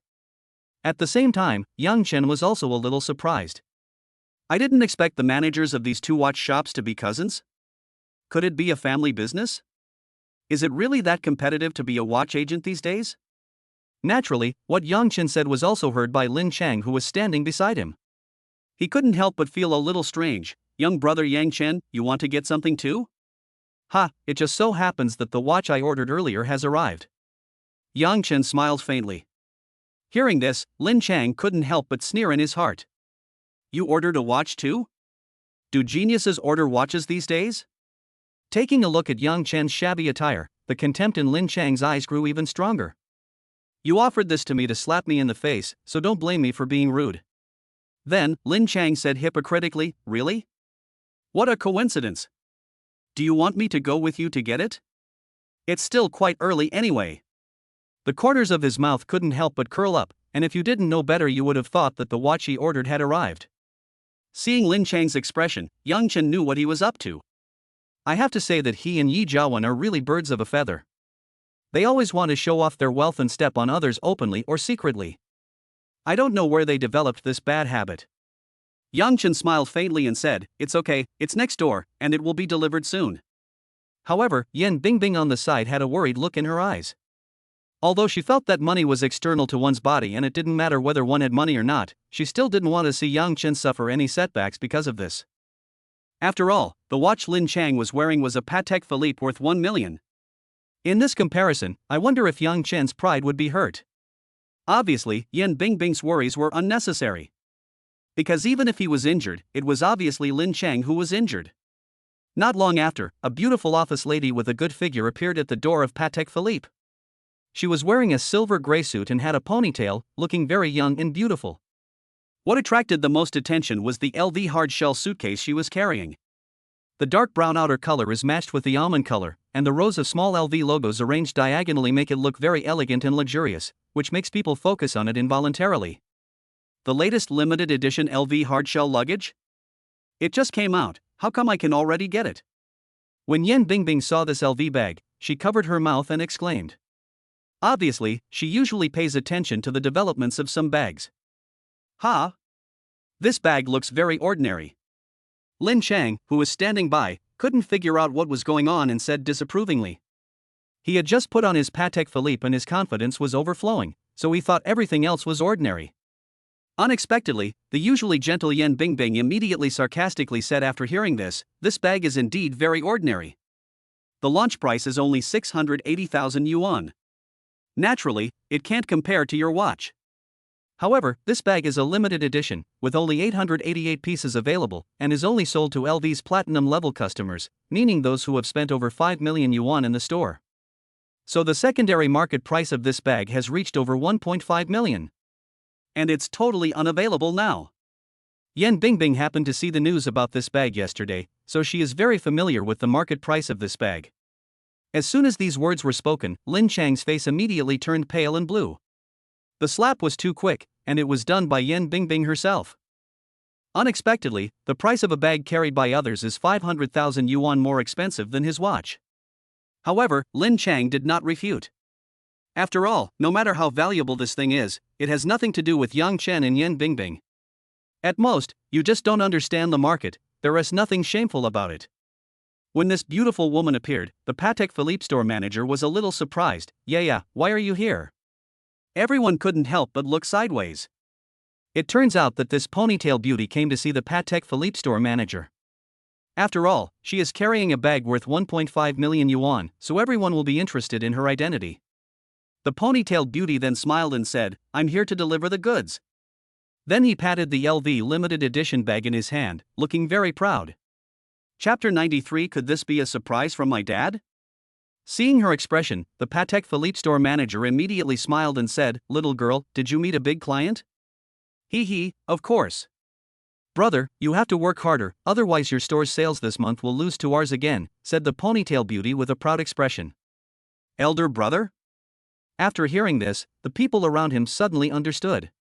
A: At the same time, Yang Chen was also a little surprised. "I didn't expect the managers of these two watch shops to be cousins. Could it be a family business? Is it really that competitive to be a watch agent these days?" Naturally, what Yang Chen said was also heard by Lin Chang, who was standing beside him. He couldn't help but feel a little strange. "Young brother Yang Chen, you want to get something too?" "Ha, it just so happens that the watch I ordered earlier has arrived." Yang Chen smiled faintly. Hearing this, Lin Chang couldn't help but sneer in his heart. "You ordered a watch too? Do geniuses order watches these days?" Taking a look at Yang Chen's shabby attire, the contempt in Lin Chang's eyes grew even stronger. "You offered this to me to slap me in the face, so don't blame me for being rude." Then, Lin Chang said hypocritically, "Really? What a coincidence. Do you want me to go with you to get it? It's still quite early anyway." The corners of his mouth couldn't help but curl up, and if you didn't know better you would have thought that the watch he ordered had arrived. Seeing Lin Chang's expression, Yang Chen knew what he was up to. I have to say that he and Yi Jiawen are really birds of a feather. They always want to show off their wealth and step on others openly or secretly. I don't know where they developed this bad habit. Yang Chen smiled faintly and said, "It's okay, it's next door, and it will be delivered soon." However, Yan Bingbing on the side had a worried look in her eyes. Although she felt that money was external to one's body and it didn't matter whether one had money or not, she still didn't want to see Yang Chen suffer any setbacks because of this. After all, the watch Lin Chang was wearing was a Patek Philippe worth 1 million. In this comparison, I wonder if Yang Chen's pride would be hurt. Obviously, Yan Bingbing's worries were unnecessary. Because even if he was injured, it was obviously Lin Chang who was injured. Not long after, a beautiful office lady with a good figure appeared at the door of Patek Philippe. She was wearing a silver gray suit and had a ponytail, looking very young and beautiful. What attracted the most attention was the LV hard-shell suitcase she was carrying. The dark brown outer color is matched with the almond color, and the rows of small LV logos arranged diagonally make it look very elegant and luxurious, which makes people focus on it involuntarily. The latest limited edition LV hardshell luggage? It just came out, how come I can already get it? When Yan Bingbing saw this LV bag, she covered her mouth and exclaimed. Obviously, she usually pays attention to the developments of some bags. Ha! This bag looks very ordinary. Lin Chang, who was standing by, couldn't figure out what was going on and said disapprovingly. He had just put on his Patek Philippe and his confidence was overflowing, so he thought everything else was ordinary. Unexpectedly, the usually gentle Yan Bingbing immediately sarcastically said after hearing this bag is indeed very ordinary. The launch price is only 680,000 yuan. Naturally, it can't compare to your watch. However, this bag is a limited edition, with only 888 pieces available, and is only sold to LV's platinum-level customers, meaning those who have spent over 5 million yuan in the store. So the secondary market price of this bag has reached over 1.5 million. And it's totally unavailable now. Yan Bingbing happened to see the news about this bag yesterday, so she is very familiar with the market price of this bag. As soon as these words were spoken, Lin Chang's face immediately turned pale and blue. The slap was too quick, and it was done by Yan Bingbing herself. Unexpectedly, the price of a bag carried by others is 500,000 yuan more expensive than his watch. However, Lin Chang did not refute. After all, no matter how valuable this thing is, it has nothing to do with Yang Chen and Yan Bingbing. At most, you just don't understand the market, there is nothing shameful about it. When this beautiful woman appeared, the Patek Philippe store manager was a little surprised. Yeah, why are you here? Everyone couldn't help but look sideways. It turns out that this ponytail beauty came to see the Patek Philippe store manager. After all, she is carrying a bag worth 1.5 million yuan, so everyone will be interested in her identity. The ponytailed beauty then smiled and said, I'm here to deliver the goods. Then he patted the LV limited edition bag in his hand, looking very proud. Chapter 93. Could this be a surprise from my dad? Seeing her expression, the Patek Philippe store manager immediately smiled and said, Little girl, did you meet a big client? Hee, of course. Brother, you have to work harder, otherwise your store's sales this month will lose to ours again, said the ponytail beauty with a proud expression. Elder brother? After hearing this, the people around him suddenly understood.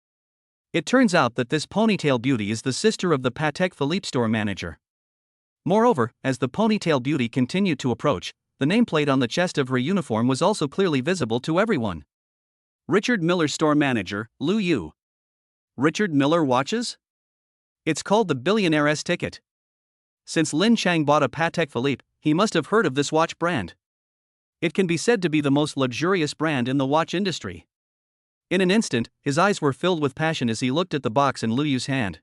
A: It turns out that this ponytail beauty is the sister of the Patek Philippe store manager. Moreover, as the ponytail beauty continued to approach, the nameplate on the chest of her uniform was also clearly visible to everyone. Richard Miller store manager, Lu Yu. Richard Miller watches? It's called the Billionaire's ticket. Since Lin Chang bought a Patek Philippe, he must have heard of this watch brand. It can be said to be the most luxurious brand in the watch industry. In an instant, his eyes were filled with passion as he looked at the box in Lu Yu's hand.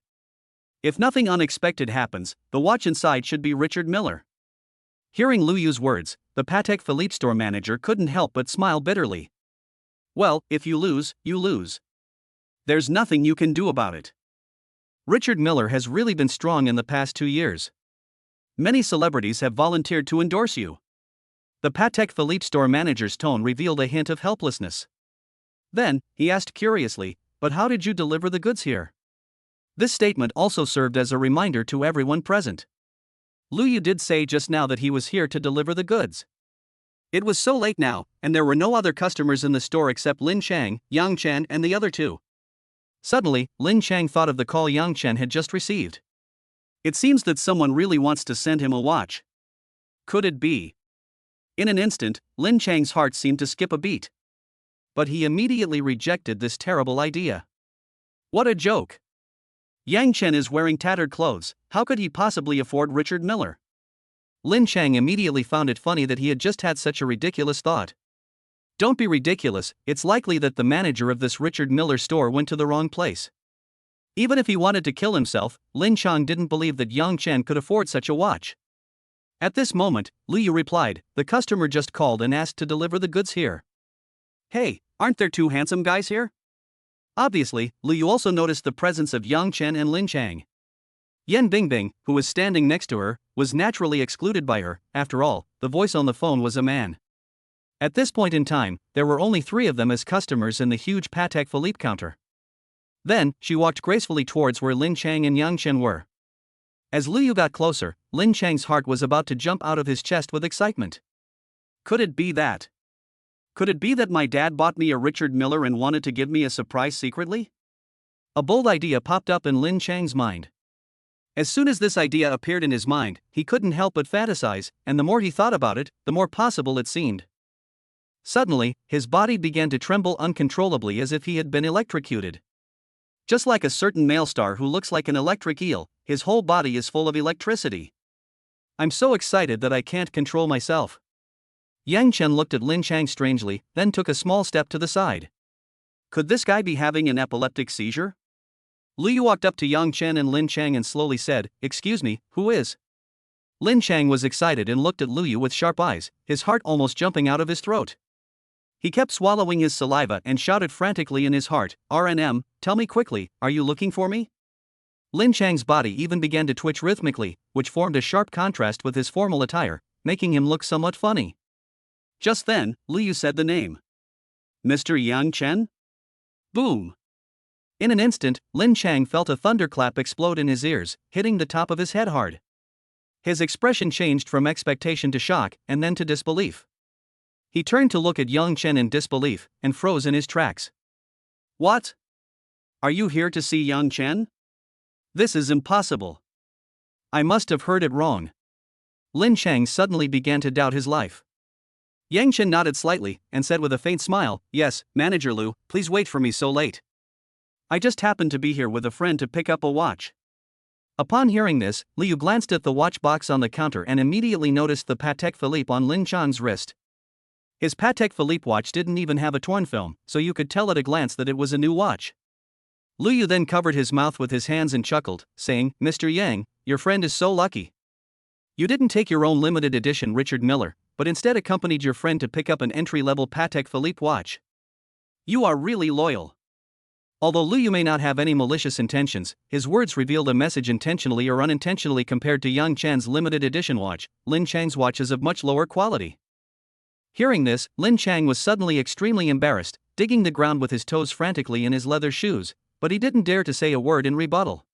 A: If nothing unexpected happens, the watch inside should be Richard Miller. Hearing Lu Yu's words, the Patek Philippe store manager couldn't help but smile bitterly. Well, if you lose, you lose. There's nothing you can do about it. Richard Miller has really been strong in the past 2 years. Many celebrities have volunteered to endorse you. The Patek Philippe store manager's tone revealed a hint of helplessness. Then, he asked curiously, but how did you deliver the goods here? This statement also served as a reminder to everyone present. Lu Yu did say just now that he was here to deliver the goods. It was so late now, and there were no other customers in the store except Lin Chang, Yang Chen, and the other two. Suddenly, Lin Chang thought of the call Yang Chen had just received. It seems that someone really wants to send him a watch. Could it be? In an instant, Lin Chang's heart seemed to skip a beat. But he immediately rejected this terrible idea. What a joke! Yang Chen is wearing tattered clothes, how could he possibly afford Richard Miller? Lin Chang immediately found it funny that he had just had such a ridiculous thought. Don't be ridiculous, it's likely that the manager of this Richard Miller store went to the wrong place. Even if he wanted to kill himself, Lin Chang didn't believe that Yang Chen could afford such a watch. At this moment, Lu Yu replied, the customer just called and asked to deliver the goods here. Hey, aren't there two handsome guys here? Obviously, Lu Yu also noticed the presence of Yang Chen and Lin Chang. Yan Bingbing, who was standing next to her, was naturally excluded by her. After all, the voice on the phone was a man. At this point in time, there were only 3 of them as customers in the huge Patek Philippe counter. Then, she walked gracefully towards where Lin Chang and Yang Chen were. As Liu Yu got closer, Lin Chang's heart was about to jump out of his chest with excitement. Could it be that? Could it be that my dad bought me a Richard Miller and wanted to give me a surprise secretly? A bold idea popped up in Lin Chang's mind. As soon as this idea appeared in his mind, he couldn't help but fantasize, and the more he thought about it, the more possible it seemed. Suddenly, his body began to tremble uncontrollably as if he had been electrocuted. Just like a certain male star who looks like an electric eel, his whole body is full of electricity. I'm so excited that I can't control myself. Yang Chen looked at Lin Chang strangely, then took a small step to the side. Could this guy be having an epileptic seizure? Liu Yu walked up to Yang Chen and Lin Chang and slowly said, "Excuse me, who is?" Lin Chang was excited and looked at Liu Yu with sharp eyes, his heart almost jumping out of his throat. He kept swallowing his saliva and shouted frantically in his heart, "RNM, tell me quickly, are you looking for me?" Lin Chang's body even began to twitch rhythmically, which formed a sharp contrast with his formal attire, making him look somewhat funny. Just then, Liu Yu said the name. "Mr. Yang Chen?" Boom! In an instant, Lin Chang felt a thunderclap explode in his ears, hitting the top of his head hard. His expression changed from expectation to shock, and then to disbelief. He turned to look at Yang Chen in disbelief, and froze in his tracks. What? Are you here to see Yang Chen? This is impossible. I must have heard it wrong. Lin Chang suddenly began to doubt his life. Yang Chen nodded slightly, and said with a faint smile, "Yes, Manager Liu, please wait for me so late. I just happened to be here with a friend to pick up a watch." Upon hearing this, Liu Yu glanced at the watch box on the counter and immediately noticed the Patek Philippe on Lin Chang's wrist. His Patek Philippe watch didn't even have a torn film, so you could tell at a glance that it was a new watch. Liu Yu then covered his mouth with his hands and chuckled, saying, "Mr. Yang, your friend is so lucky. You didn't take your own limited edition Richard Miller, but instead accompanied your friend to pick up an entry-level Patek Philippe watch. You are really loyal." Although Liu Yu may not have any malicious intentions, his words revealed a message intentionally or unintentionally. Compared to Yang Chan's limited edition watch, Lin Chang's watch is of much lower quality. Hearing this, Lin Chang was suddenly extremely embarrassed, digging the ground with his toes frantically in his leather shoes, but he didn't dare to say a word in rebuttal.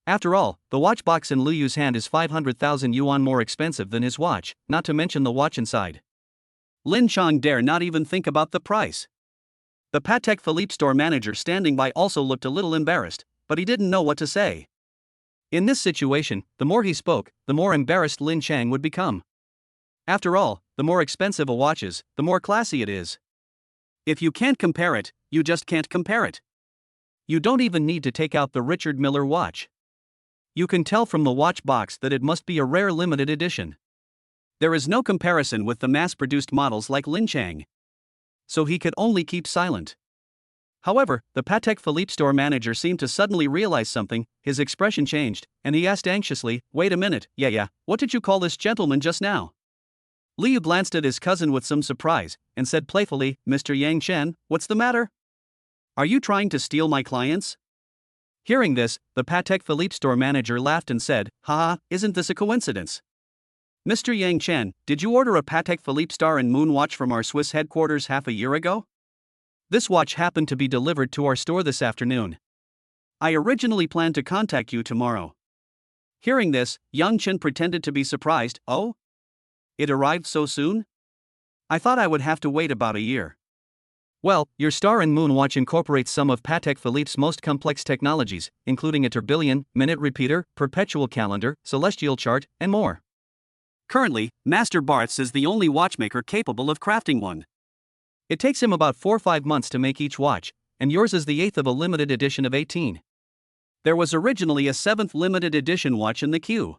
A: After all, the watch box in Liu Yu's hand is 500,000 yuan more expensive than his watch, not to mention the watch inside. Lin Chang dare not even think about the price. The Patek Philippe store manager standing by also looked a little embarrassed, but he didn't know what to say. In this situation, the more he spoke, the more embarrassed Lin Chang would become. After all, the more expensive a watch is, the more classy it is. If you can't compare it, you just can't compare it. You don't even need to take out the Richard Miller watch. You can tell from the watch box that it must be a rare limited edition. There is no comparison with the mass-produced models like Lin Chang. So he could only keep silent. However, the Patek Philippe store manager seemed to suddenly realize something, his expression changed, and he asked anxiously, "Wait a minute, yeah, what did you call this gentleman just now?" Liu Yu glanced at his cousin with some surprise, and said playfully, "Mr. Yang Chen, what's the matter? Are you trying to steal my clients?" Hearing this, the Patek Philippe store manager laughed and said, "Haha, isn't this a coincidence? Mr. Yang Chen, did you order a Patek Philippe Star and Moon watch from our Swiss headquarters half a year ago? This watch happened to be delivered to our store this afternoon. I originally planned to contact you tomorrow." Hearing this, Yang Chen pretended to be surprised. "Oh? It arrived so soon? I thought I would have to wait about a year." "Well, your Star and Moon watch incorporates some of Patek Philippe's most complex technologies, including a tourbillon, minute repeater, perpetual calendar, celestial chart, and more. Currently, Master Barths is the only watchmaker capable of crafting one. It takes him about 4 or 5 months to make each watch, and yours is the 8th of a limited edition of 18. There was originally a 7th limited edition watch in the queue.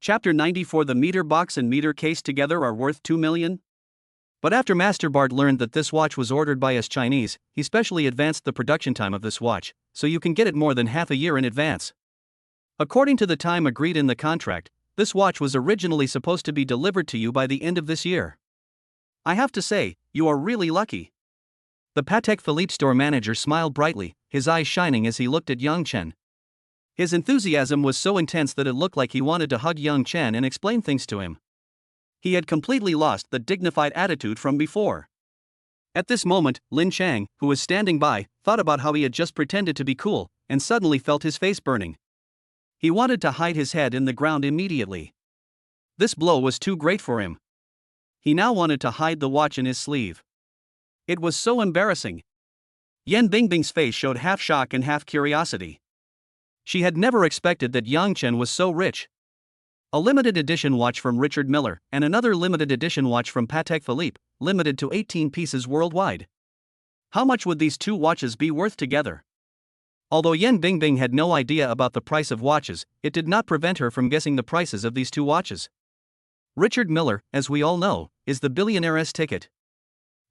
A: Chapter 94. The meter box and meter case together are worth 2 million. But after Master Bart learned that this watch was ordered by us Chinese, he specially advanced the production time of this watch, so you can get it more than half a year in advance. According to the time agreed in the contract, this watch was originally supposed to be delivered to you by the end of this year. I have to say, you are really lucky." The Patek Philippe store manager smiled brightly, his eyes shining as he looked at Yang Chen. His enthusiasm was so intense that it looked like he wanted to hug Yang Chen and explain things to him. He had completely lost the dignified attitude from before. At this moment, Lin Chang, who was standing by, thought about how he had just pretended to be cool, and suddenly felt his face burning. He wanted to hide his head in the ground immediately. This blow was too great for him. He now wanted to hide the watch in his sleeve. It was so embarrassing. Yan Bingbing's face showed half shock and half curiosity. She had never expected that Yang Chen was so rich. A limited edition watch from Richard Miller and another limited edition watch from Patek Philippe, limited to 18 pieces worldwide. How much would these two watches be worth together? Although Yan Bingbing had no idea about the price of watches, it did not prevent her from guessing the prices of these two watches. Richard Miller, as we all know, is the billionaire's ticket.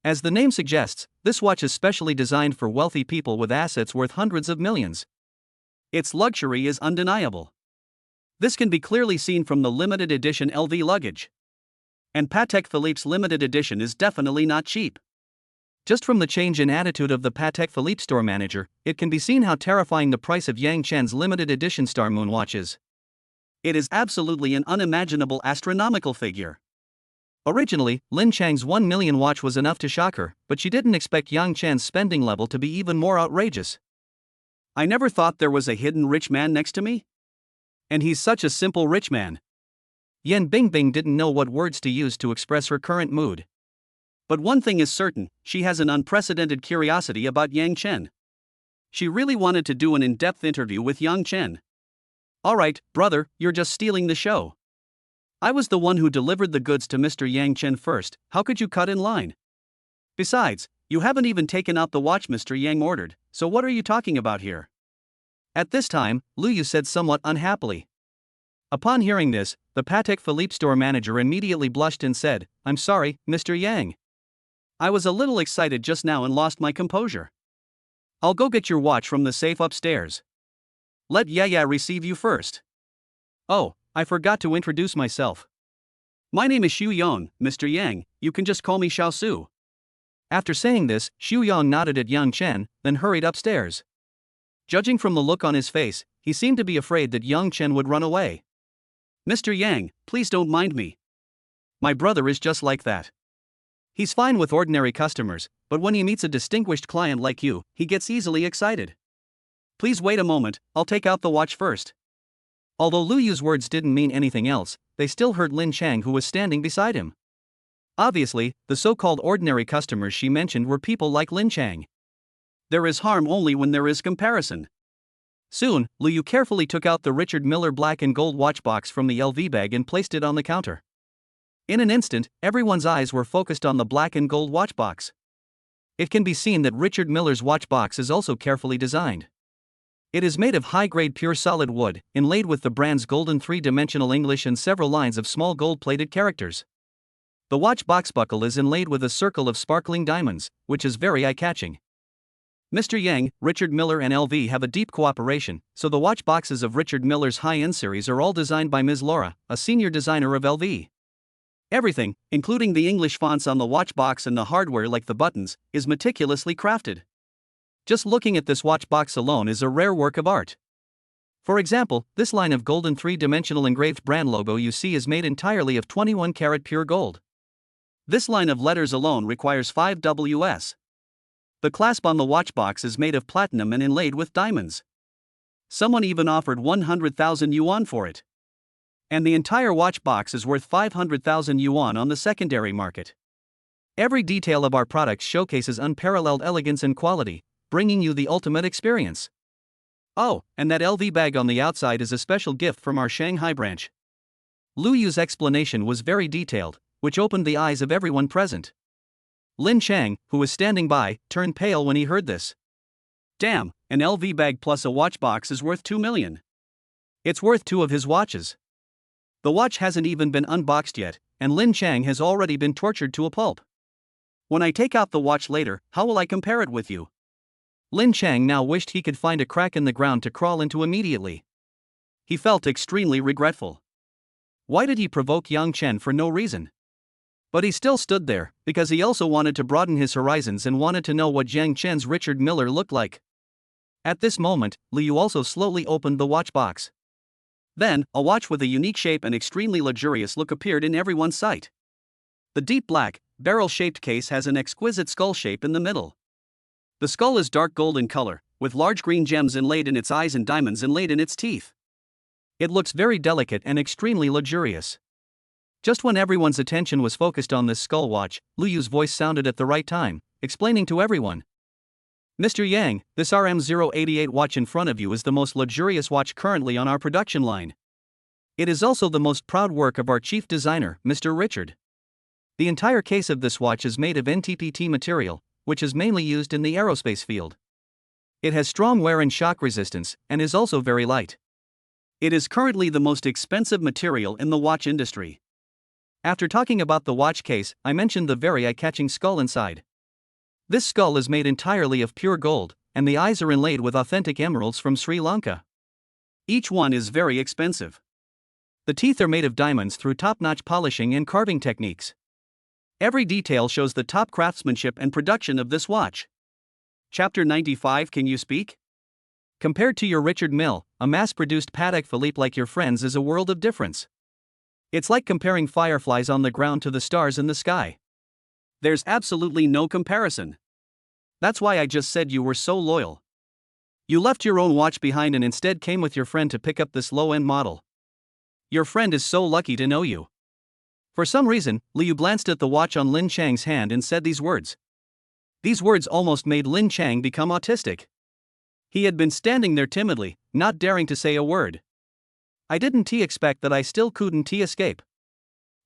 A: As the name suggests, this watch is specially designed for wealthy people with assets worth hundreds of millions. Its luxury is undeniable. This can be clearly seen from the limited edition LV luggage. And Patek Philippe's limited edition is definitely not cheap. Just from the change in attitude of the Patek Philippe store manager, it can be seen how terrifying the price of Yang Chen's limited edition Star Moon watch is. It is absolutely an unimaginable astronomical figure. Originally, Lin Chang's 1 million watch was enough to shock her, but she didn't expect Yang Chen's spending level to be even more outrageous. I never thought there was a hidden rich man next to me? And he's such a simple rich man. Yan Bingbing didn't know what words to use to express her current mood. But one thing is certain, she has an unprecedented curiosity about Yang Chen. She really wanted to do an in-depth interview with Yang Chen. Alright, brother, you're just stealing the show. I was the one who delivered the goods to Mr. Yang Chen first, how could you cut in line? Besides, you haven't even taken out the watch Mr. Yang ordered, so what are you talking about here? At this time, Lu Yu said somewhat unhappily. Upon hearing this, the Patek Philippe store manager immediately blushed and said, I'm sorry, Mr. Yang. I was a little excited just now and lost my composure. I'll go get your watch from the safe upstairs. Let Yaya receive you first. Oh, I forgot to introduce myself. My name is Xu Yong, Mr. Yang, you can just call me Xiao Su. After saying this, Xu Yong nodded at Yang Chen, then hurried upstairs. Judging from the look on his face, he seemed to be afraid that Yang Chen would run away. Mr. Yang, please don't mind me. My brother is just like that. He's fine with ordinary customers, but when he meets a distinguished client like you, he gets easily excited. Please wait a moment, I'll take out the watch first. Although Lu Yu's words didn't mean anything else, they still hurt Lin Chang, who was standing beside him. Obviously, the so-called ordinary customers she mentioned were people like Lin Chang. There is harm only when there is comparison. Soon, Lu Yu carefully took out the Richard Miller black and gold watch box from the LV bag and placed it on the counter. In an instant, everyone's eyes were focused on the black and gold watch box. It can be seen that Richard Miller's watch box is also carefully designed. It is made of high-grade pure solid wood, inlaid with the brand's golden three-dimensional English and several lines of small gold-plated characters. The watch box buckle is inlaid with a circle of sparkling diamonds, which is very eye-catching. Mr. Yang, Richard Miller and LV have a deep cooperation, so the watch boxes of Richard Miller's high-end series are all designed by Ms. Laura, a senior designer of LV. Everything, including the English fonts on the watch box and the hardware like the buttons, is meticulously crafted. Just looking at this watch box alone is a rare work of art. For example, this line of golden three-dimensional engraved brand logo you see is made entirely of 21-karat pure gold. This line of letters alone requires 5 Ws. The clasp on the watch box is made of platinum and inlaid with diamonds. Someone even offered 100,000 yuan for it. And the entire watch box is worth 500,000 yuan on the secondary market. Every detail of our products showcases unparalleled elegance and quality, bringing you the ultimate experience. Oh, and that LV bag on the outside is a special gift from our Shanghai branch. Lu Yu's explanation was very detailed, which opened the eyes of everyone present. Lin Chang, who was standing by, turned pale when he heard this. Damn, an LV bag plus a watch box is worth 2 million. It's worth 2 of his watches. The watch hasn't even been unboxed yet, and Lin Chang has already been tortured to a pulp. When I take out the watch later, how will I compare it with you? Lin Chang now wished he could find a crack in the ground to crawl into immediately. He felt extremely regretful. Why did he provoke Yang Chen for no reason? But he still stood there, because he also wanted to broaden his horizons and wanted to know what Yang Chen's Richard Miller looked like. At this moment, Lu Yu also slowly opened the watch box. Then, a watch with a unique shape and extremely luxurious look appeared in everyone's sight. The deep black, barrel-shaped case has an exquisite skull shape in the middle. The skull is dark gold in color, with large green gems inlaid in its eyes and diamonds inlaid in its teeth. It looks very delicate and extremely luxurious. Just when everyone's attention was focused on this skull watch, Lu Yu's voice sounded at the right time, explaining to everyone. Mr. Yang, this RM088 watch in front of you is the most luxurious watch currently on our production line. It is also the most proud work of our chief designer, Mr. Richard. The entire case of this watch is made of NTPT material, which is mainly used in the aerospace field. It has strong wear and shock resistance, and is also very light. It is currently the most expensive material in the watch industry. After talking about the watch case, I mentioned the very eye-catching skull inside. This skull is made entirely of pure gold, and the eyes are inlaid with authentic emeralds from Sri Lanka. Each one is very expensive. The teeth are made of diamonds through top-notch polishing and carving techniques. Every detail shows the top craftsmanship and production of this watch. Chapter 95. Can you speak? Compared to your Richard Mille, a mass-produced Patek Philippe like your friends is a world of difference. It's like comparing fireflies on the ground to the stars in the sky. There's absolutely no comparison. That's why I just said you were so loyal. You left your own watch behind and instead came with your friend to pick up this low-end model. Your friend is so lucky to know you. For some reason, Liu glanced at the watch on Lin Chang's hand and said these words. These words almost made Lin Chang become autistic. He had been standing there timidly, not daring to say a word. I didn't expect that I still couldn't escape.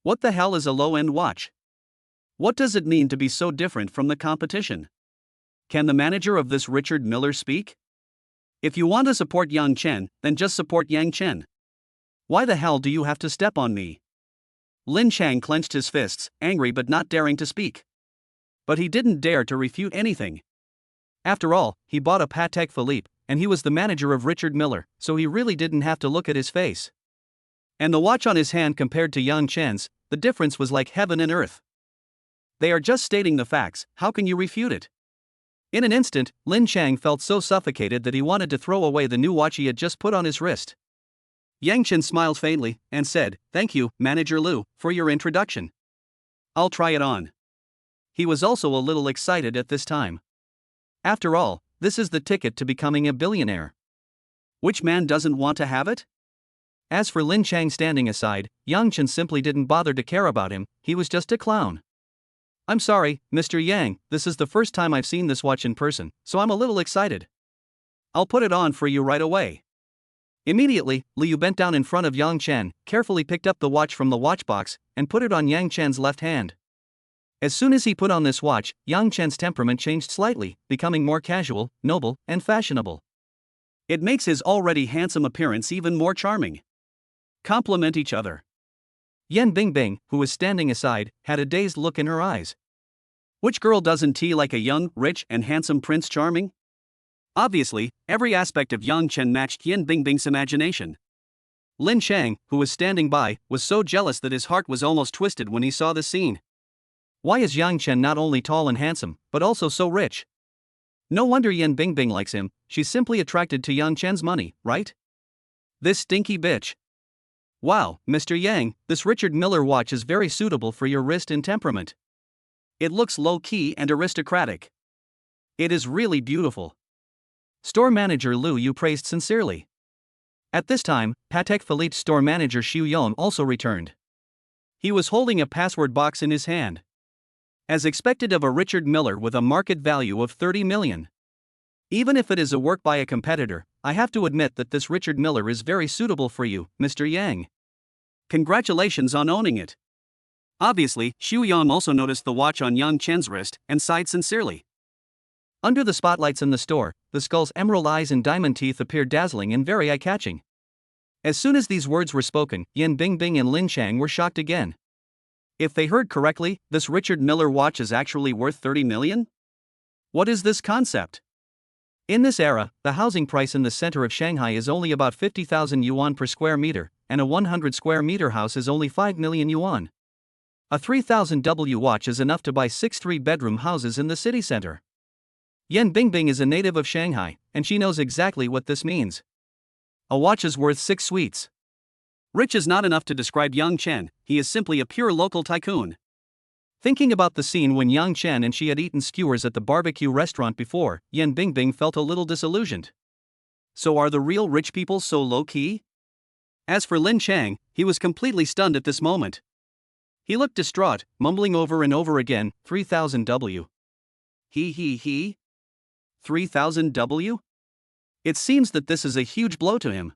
A: What the hell is a low-end watch? What does it mean to be so different from the competition? Can the manager of this Richard Miller speak? If you want to support Yang Chen, then just support Yang Chen. Why the hell do you have to step on me? Lin Chang clenched his fists, angry but not daring to speak. But he didn't dare to refute anything. After all, he bought a Patek Philippe, and he was the manager of Richard Miller, so he really didn't have to look at his face. And the watch on his hand compared to Yang Chen's, the difference was like heaven and earth. They are just stating the facts, how can you refute it? In an instant, Lin Chang felt so suffocated that he wanted to throw away the new watch he had just put on his wrist. Yang Chen smiled faintly, and said, "Thank you, Manager Lu, for your introduction. I'll try it on." He was also a little excited at this time. After all, this is the ticket to becoming a billionaire. Which man doesn't want to have it? As for Lin Chang standing aside, Yang Chen simply didn't bother to care about him, he was just a clown. "I'm sorry, Mr. Yang, this is the first time I've seen this watch in person, so I'm a little excited. I'll put it on for you right away." Immediately, Liu bent down in front of Yang Chen, carefully picked up the watch from the watch box, and put it on Yang Chen's left hand. As soon as he put on this watch, Yang Chen's temperament changed slightly, becoming more casual, noble, and fashionable. It makes his already handsome appearance even more charming. Complement each other. Yan Bingbing, who was standing aside, had a dazed look in her eyes. Which girl doesn't like a young, rich, and handsome Prince Charming? Obviously, every aspect of Yang Chen matched Yan Bingbing's imagination. Lin Chang, who was standing by, was so jealous that his heart was almost twisted when he saw the scene. Why is Yang Chen not only tall and handsome, but also so rich? No wonder Yan Bingbing likes him, she's simply attracted to Yang Chen's money, right? This stinky bitch. Wow, Mr. Yang, this Richard Miller watch is very suitable for your wrist and temperament. It looks low-key and aristocratic. It is really beautiful. Store manager Lu Yu praised sincerely. At this time, Patek Philippe's store manager Xu Yong also returned. He was holding a password box in his hand. As expected of a Richard Miller with a market value of 30 million. Even if it is a work by a competitor, I have to admit that this Richard Miller is very suitable for you, Mr. Yang. Congratulations on owning it. Obviously, Xu Yong also noticed the watch on Yang Chen's wrist and sighed sincerely. Under the spotlights in the store, the skull's emerald eyes and diamond teeth appeared dazzling and very eye-catching. As soon as these words were spoken, Yan Bingbing and Lin Chang were shocked again. If they heard correctly, this Richard Miller watch is actually worth 30 million? What is this concept? In this era, the housing price in the center of Shanghai is only about 50,000 yuan per square meter, and a 100 square meter house is only 5 million yuan. A 3,000 W watch is enough to buy 6 3-bedroom houses in the city center. Yan Bingbing is a native of Shanghai, and she knows exactly what this means. A watch is worth 6 suites. Rich is not enough to describe Yang Chen, he is simply a pure local tycoon. Thinking about the scene when Yang Chen and she had eaten skewers at the barbecue restaurant before, Yan Bingbing felt a little disillusioned. So are the real rich people so low-key? As for Lin Chang, he was completely stunned at this moment. He looked distraught, mumbling over and over again, 3000 W. He? 3000 W? It seems that this is a huge blow to him.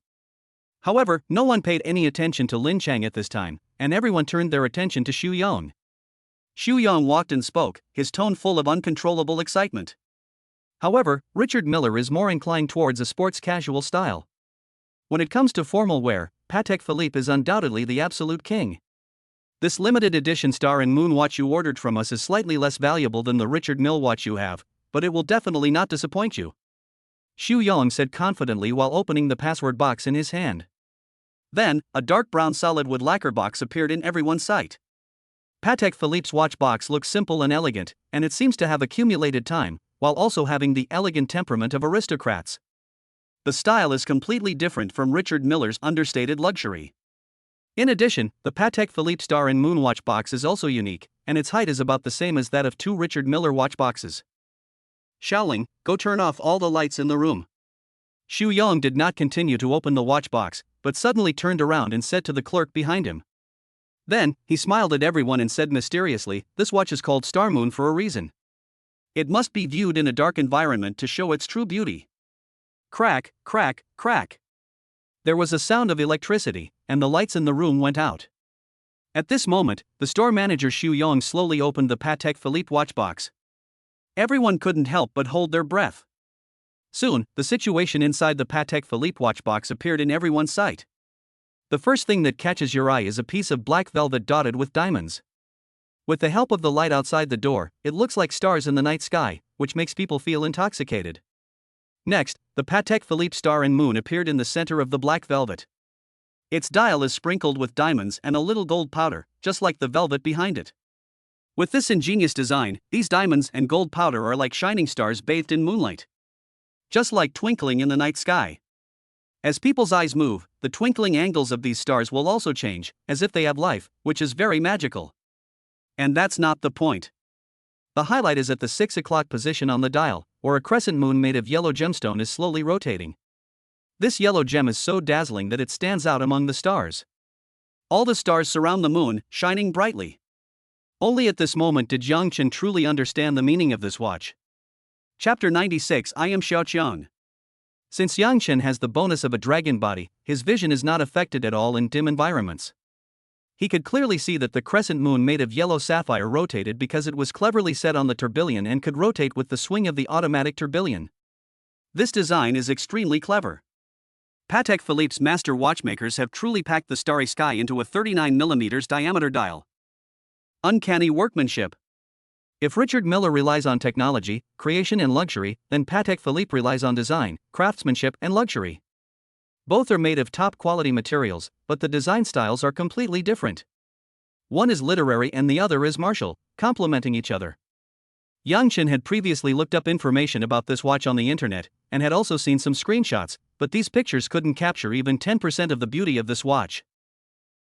A: However, no one paid any attention to Lin Chang at this time, and everyone turned their attention to Xu Yong. Xu Yong walked and spoke, his tone full of uncontrollable excitement. However, Richard Miller is more inclined towards a sports casual style. When it comes to formal wear, Patek Philippe is undoubtedly the absolute king. This limited edition Star and Moon watch you ordered from us is slightly less valuable than the Richard Mille watch you have, but it will definitely not disappoint you, Xu Yong said confidently while opening the password box in his hand. Then, a dark brown solid wood lacquer box appeared in everyone's sight. Patek Philippe's watch box looks simple and elegant, and it seems to have accumulated time, while also having the elegant temperament of aristocrats. The style is completely different from Richard Miller's understated luxury. In addition, the Patek Philippe Star and Moon watch box is also unique, and its height is about the same as that of two Richard Miller watch boxes. Xiaoling, go turn off all the lights in the room. Xu Yong did not continue to open the watch box, but suddenly turned around and said to the clerk behind him. Then, he smiled at everyone and said mysteriously, this watch is called Star Moon for a reason. It must be viewed in a dark environment to show its true beauty. Crack, crack, crack. There was a sound of electricity, and the lights in the room went out. At this moment, the store manager Xu Yong slowly opened the Patek Philippe watch box. Everyone couldn't help but hold their breath. Soon, the situation inside the Patek Philippe watch box appeared in everyone's sight. The first thing that catches your eye is a piece of black velvet dotted with diamonds. With the help of the light outside the door, it looks like stars in the night sky, which makes people feel intoxicated. Next, the Patek Philippe Star and Moon appeared in the center of the black velvet. Its dial is sprinkled with diamonds and a little gold powder, just like the velvet behind it. With this ingenious design, these diamonds and gold powder are like shining stars bathed in moonlight. Just like twinkling in the night sky. As people's eyes move, the twinkling angles of these stars will also change, as if they have life, which is very magical. And that's not the point. The highlight is at the 6 o'clock position on the dial, where a crescent moon made of yellow gemstone is slowly rotating. This yellow gem is so dazzling that it stands out among the stars. All the stars surround the moon, shining brightly. Only at this moment did Yang Chen truly understand the meaning of this watch. Chapter 96 I am Xiaoqiang. Since Yang Chen has the bonus of a dragon body, his vision is not affected at all in dim environments. He could clearly see that the crescent moon made of yellow sapphire rotated because it was cleverly set on the tourbillon and could rotate with the swing of the automatic tourbillon. This design is extremely clever. Patek Philippe's master watchmakers have truly packed the starry sky into a 39mm diameter dial. Uncanny workmanship. If Richard Miller relies on technology, creation and luxury, then Patek Philippe relies on design, craftsmanship and luxury. Both are made of top-quality materials, but the design styles are completely different. One is literary and the other is martial, complementing each other. Yang Chen had previously looked up information about this watch on the internet, and had also seen some screenshots, but these pictures couldn't capture even 10% of the beauty of this watch.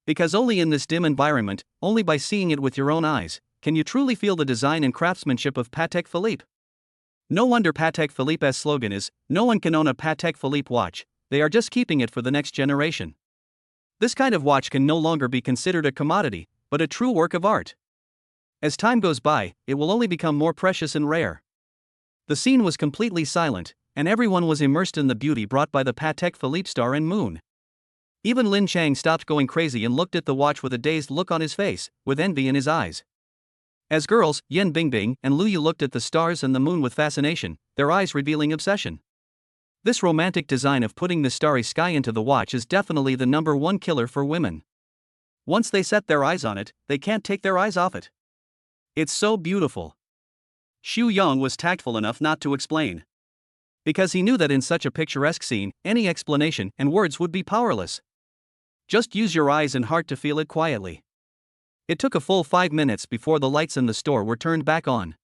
A: Because only in this dim environment, only by seeing it with your own eyes, can you truly feel the design and craftsmanship of Patek Philippe. No wonder Patek Philippe's slogan is, no one can own a Patek Philippe watch. They are just keeping it for the next generation. This kind of watch can no longer be considered a commodity, but a true work of art. As time goes by, it will only become more precious and rare. The scene was completely silent, and everyone was immersed in the beauty brought by the Patek Philippe Star and Moon. Even Lin Chang stopped going crazy and looked at the watch with a dazed look on his face, with envy in his eyes. As girls, Yan Bingbing and Lu Yu looked at the stars and the moon with fascination, their eyes revealing obsession. This romantic design of putting the starry sky into the watch is definitely the #1 killer for women. Once they set their eyes on it, they can't take their eyes off it. It's so beautiful. Xu Yong was tactful enough not to explain. Because he knew that in such a picturesque scene, any explanation and words would be powerless. Just use your eyes and heart to feel it quietly. It took a full 5 minutes before the lights in the store were turned back on.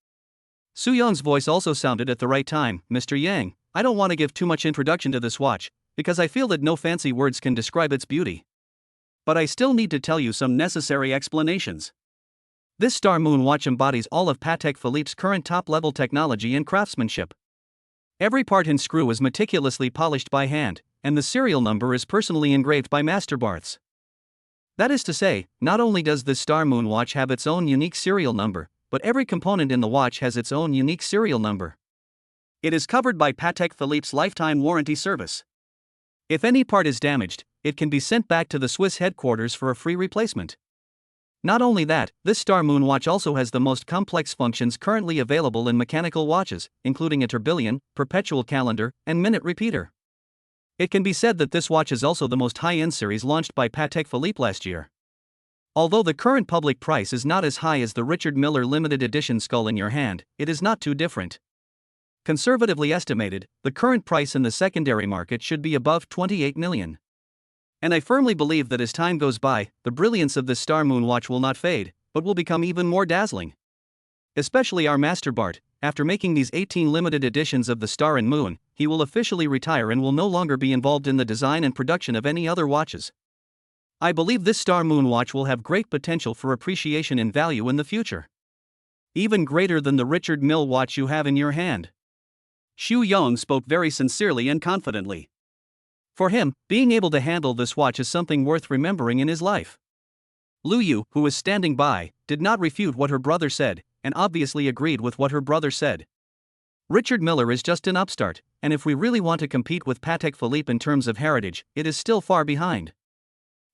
A: Su Yong's voice also sounded at the right time, Mr. Yang. I don't want to give too much introduction to this watch, because I feel that no fancy words can describe its beauty. But I still need to tell you some necessary explanations. This Star Moon watch embodies all of Patek Philippe's current top-level technology and craftsmanship. Every part and screw is meticulously polished by hand, and the serial number is personally engraved by Masterbarths. That is to say, not only does this Star Moon watch have its own unique serial number, but every component in the watch has its own unique serial number. It is covered by Patek Philippe's lifetime warranty service. If any part is damaged, it can be sent back to the Swiss headquarters for a free replacement. Not only that, this Star Moon watch also has the most complex functions currently available in mechanical watches, including a tourbillon, perpetual calendar, and minute repeater. It can be said that this watch is also the most high-end series launched by Patek Philippe last year. Although the current public price is not as high as the Richard Miller limited edition skull in your hand, it is not too different. Conservatively estimated, the current price in the secondary market should be above 28 million. And I firmly believe that as time goes by, the brilliance of this Star Moon watch will not fade, but will become even more dazzling. Especially our Master Bart, after making these 18 limited editions of the Star and Moon, he will officially retire and will no longer be involved in the design and production of any other watches. I believe this Star Moon watch will have great potential for appreciation in value in the future. Even greater than the Richard Mille watch you have in your hand. Xu Yong spoke very sincerely and confidently. For him, being able to handle this watch is something worth remembering in his life. Lu Yu, who was standing by, did not refute what her brother said, and obviously agreed with what her brother said. Richard Miller is just an upstart, and if we really want to compete with Patek Philippe in terms of heritage, it is still far behind.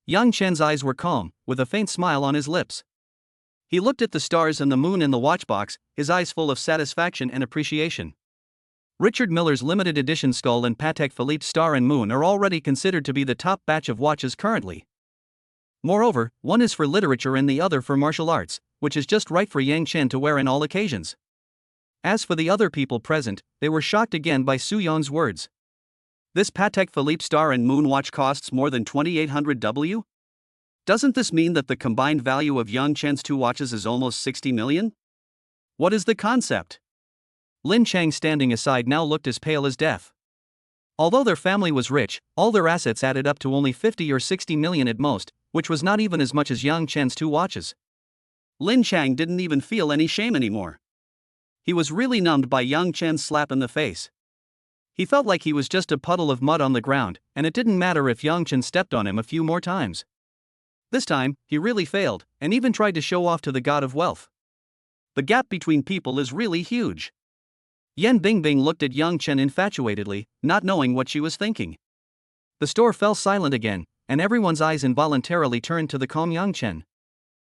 A: Yang Chen's eyes were calm, with a faint smile on his lips. He looked at the stars and the moon in the watchbox, his eyes full of satisfaction and appreciation. Richard Miller's limited edition skull and Patek Philippe's Star and Moon are already considered to be the top batch of watches currently. Moreover, one is for literature and the other for martial arts, which is just right for Yang Chen to wear in all occasions. As for the other people present, they were shocked again by Su Yong's words. This Patek Philippe Star and Moon watch costs more than 2,800 W? Doesn't this mean that the combined value of Yang Chen's two watches is almost 60 million? What is the concept? Lin Chang standing aside now looked as pale as death. Although their family was rich, all their assets added up to only 50 or 60 million at most, which was not even as much as Yang Chen's two watches. Lin Chang didn't even feel any shame anymore. He was really numbed by Yang Chen's slap in the face. He felt like he was just a puddle of mud on the ground, and it didn't matter if Yang Chen stepped on him a few more times. This time, he really failed, and even tried to show off to the god of wealth. The gap between people is really huge. Yan Bingbing looked at Yang Chen infatuatedly, not knowing what she was thinking. The store fell silent again, and everyone's eyes involuntarily turned to the calm Yang Chen.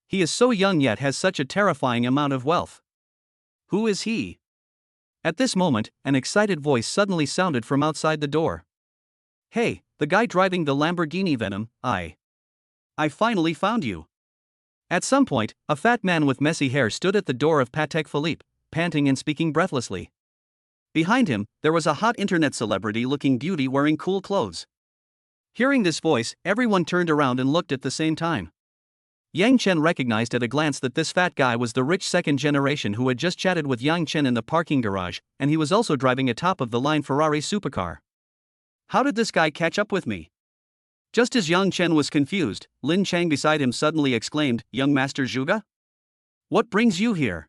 A: He is so young yet has such a terrifying amount of wealth. Who is he? At this moment, an excited voice suddenly sounded from outside the door. Hey, the guy driving the Lamborghini Venom, I finally found you. At some point, a fat man with messy hair stood at the door of Patek Philippe, panting and speaking breathlessly. Behind him, there was a hot internet celebrity-looking beauty wearing cool clothes. Hearing this voice, everyone turned around and looked at the same time. Yang Chen recognized at a glance that this fat guy was the rich second generation who had just chatted with Yang Chen in the parking garage, and he was also driving a top-of-the-line Ferrari supercar. How did this guy catch up with me? Just as Yang Chen was confused, Lin Chang beside him suddenly exclaimed, "Young Master Zhuge? What brings you here?"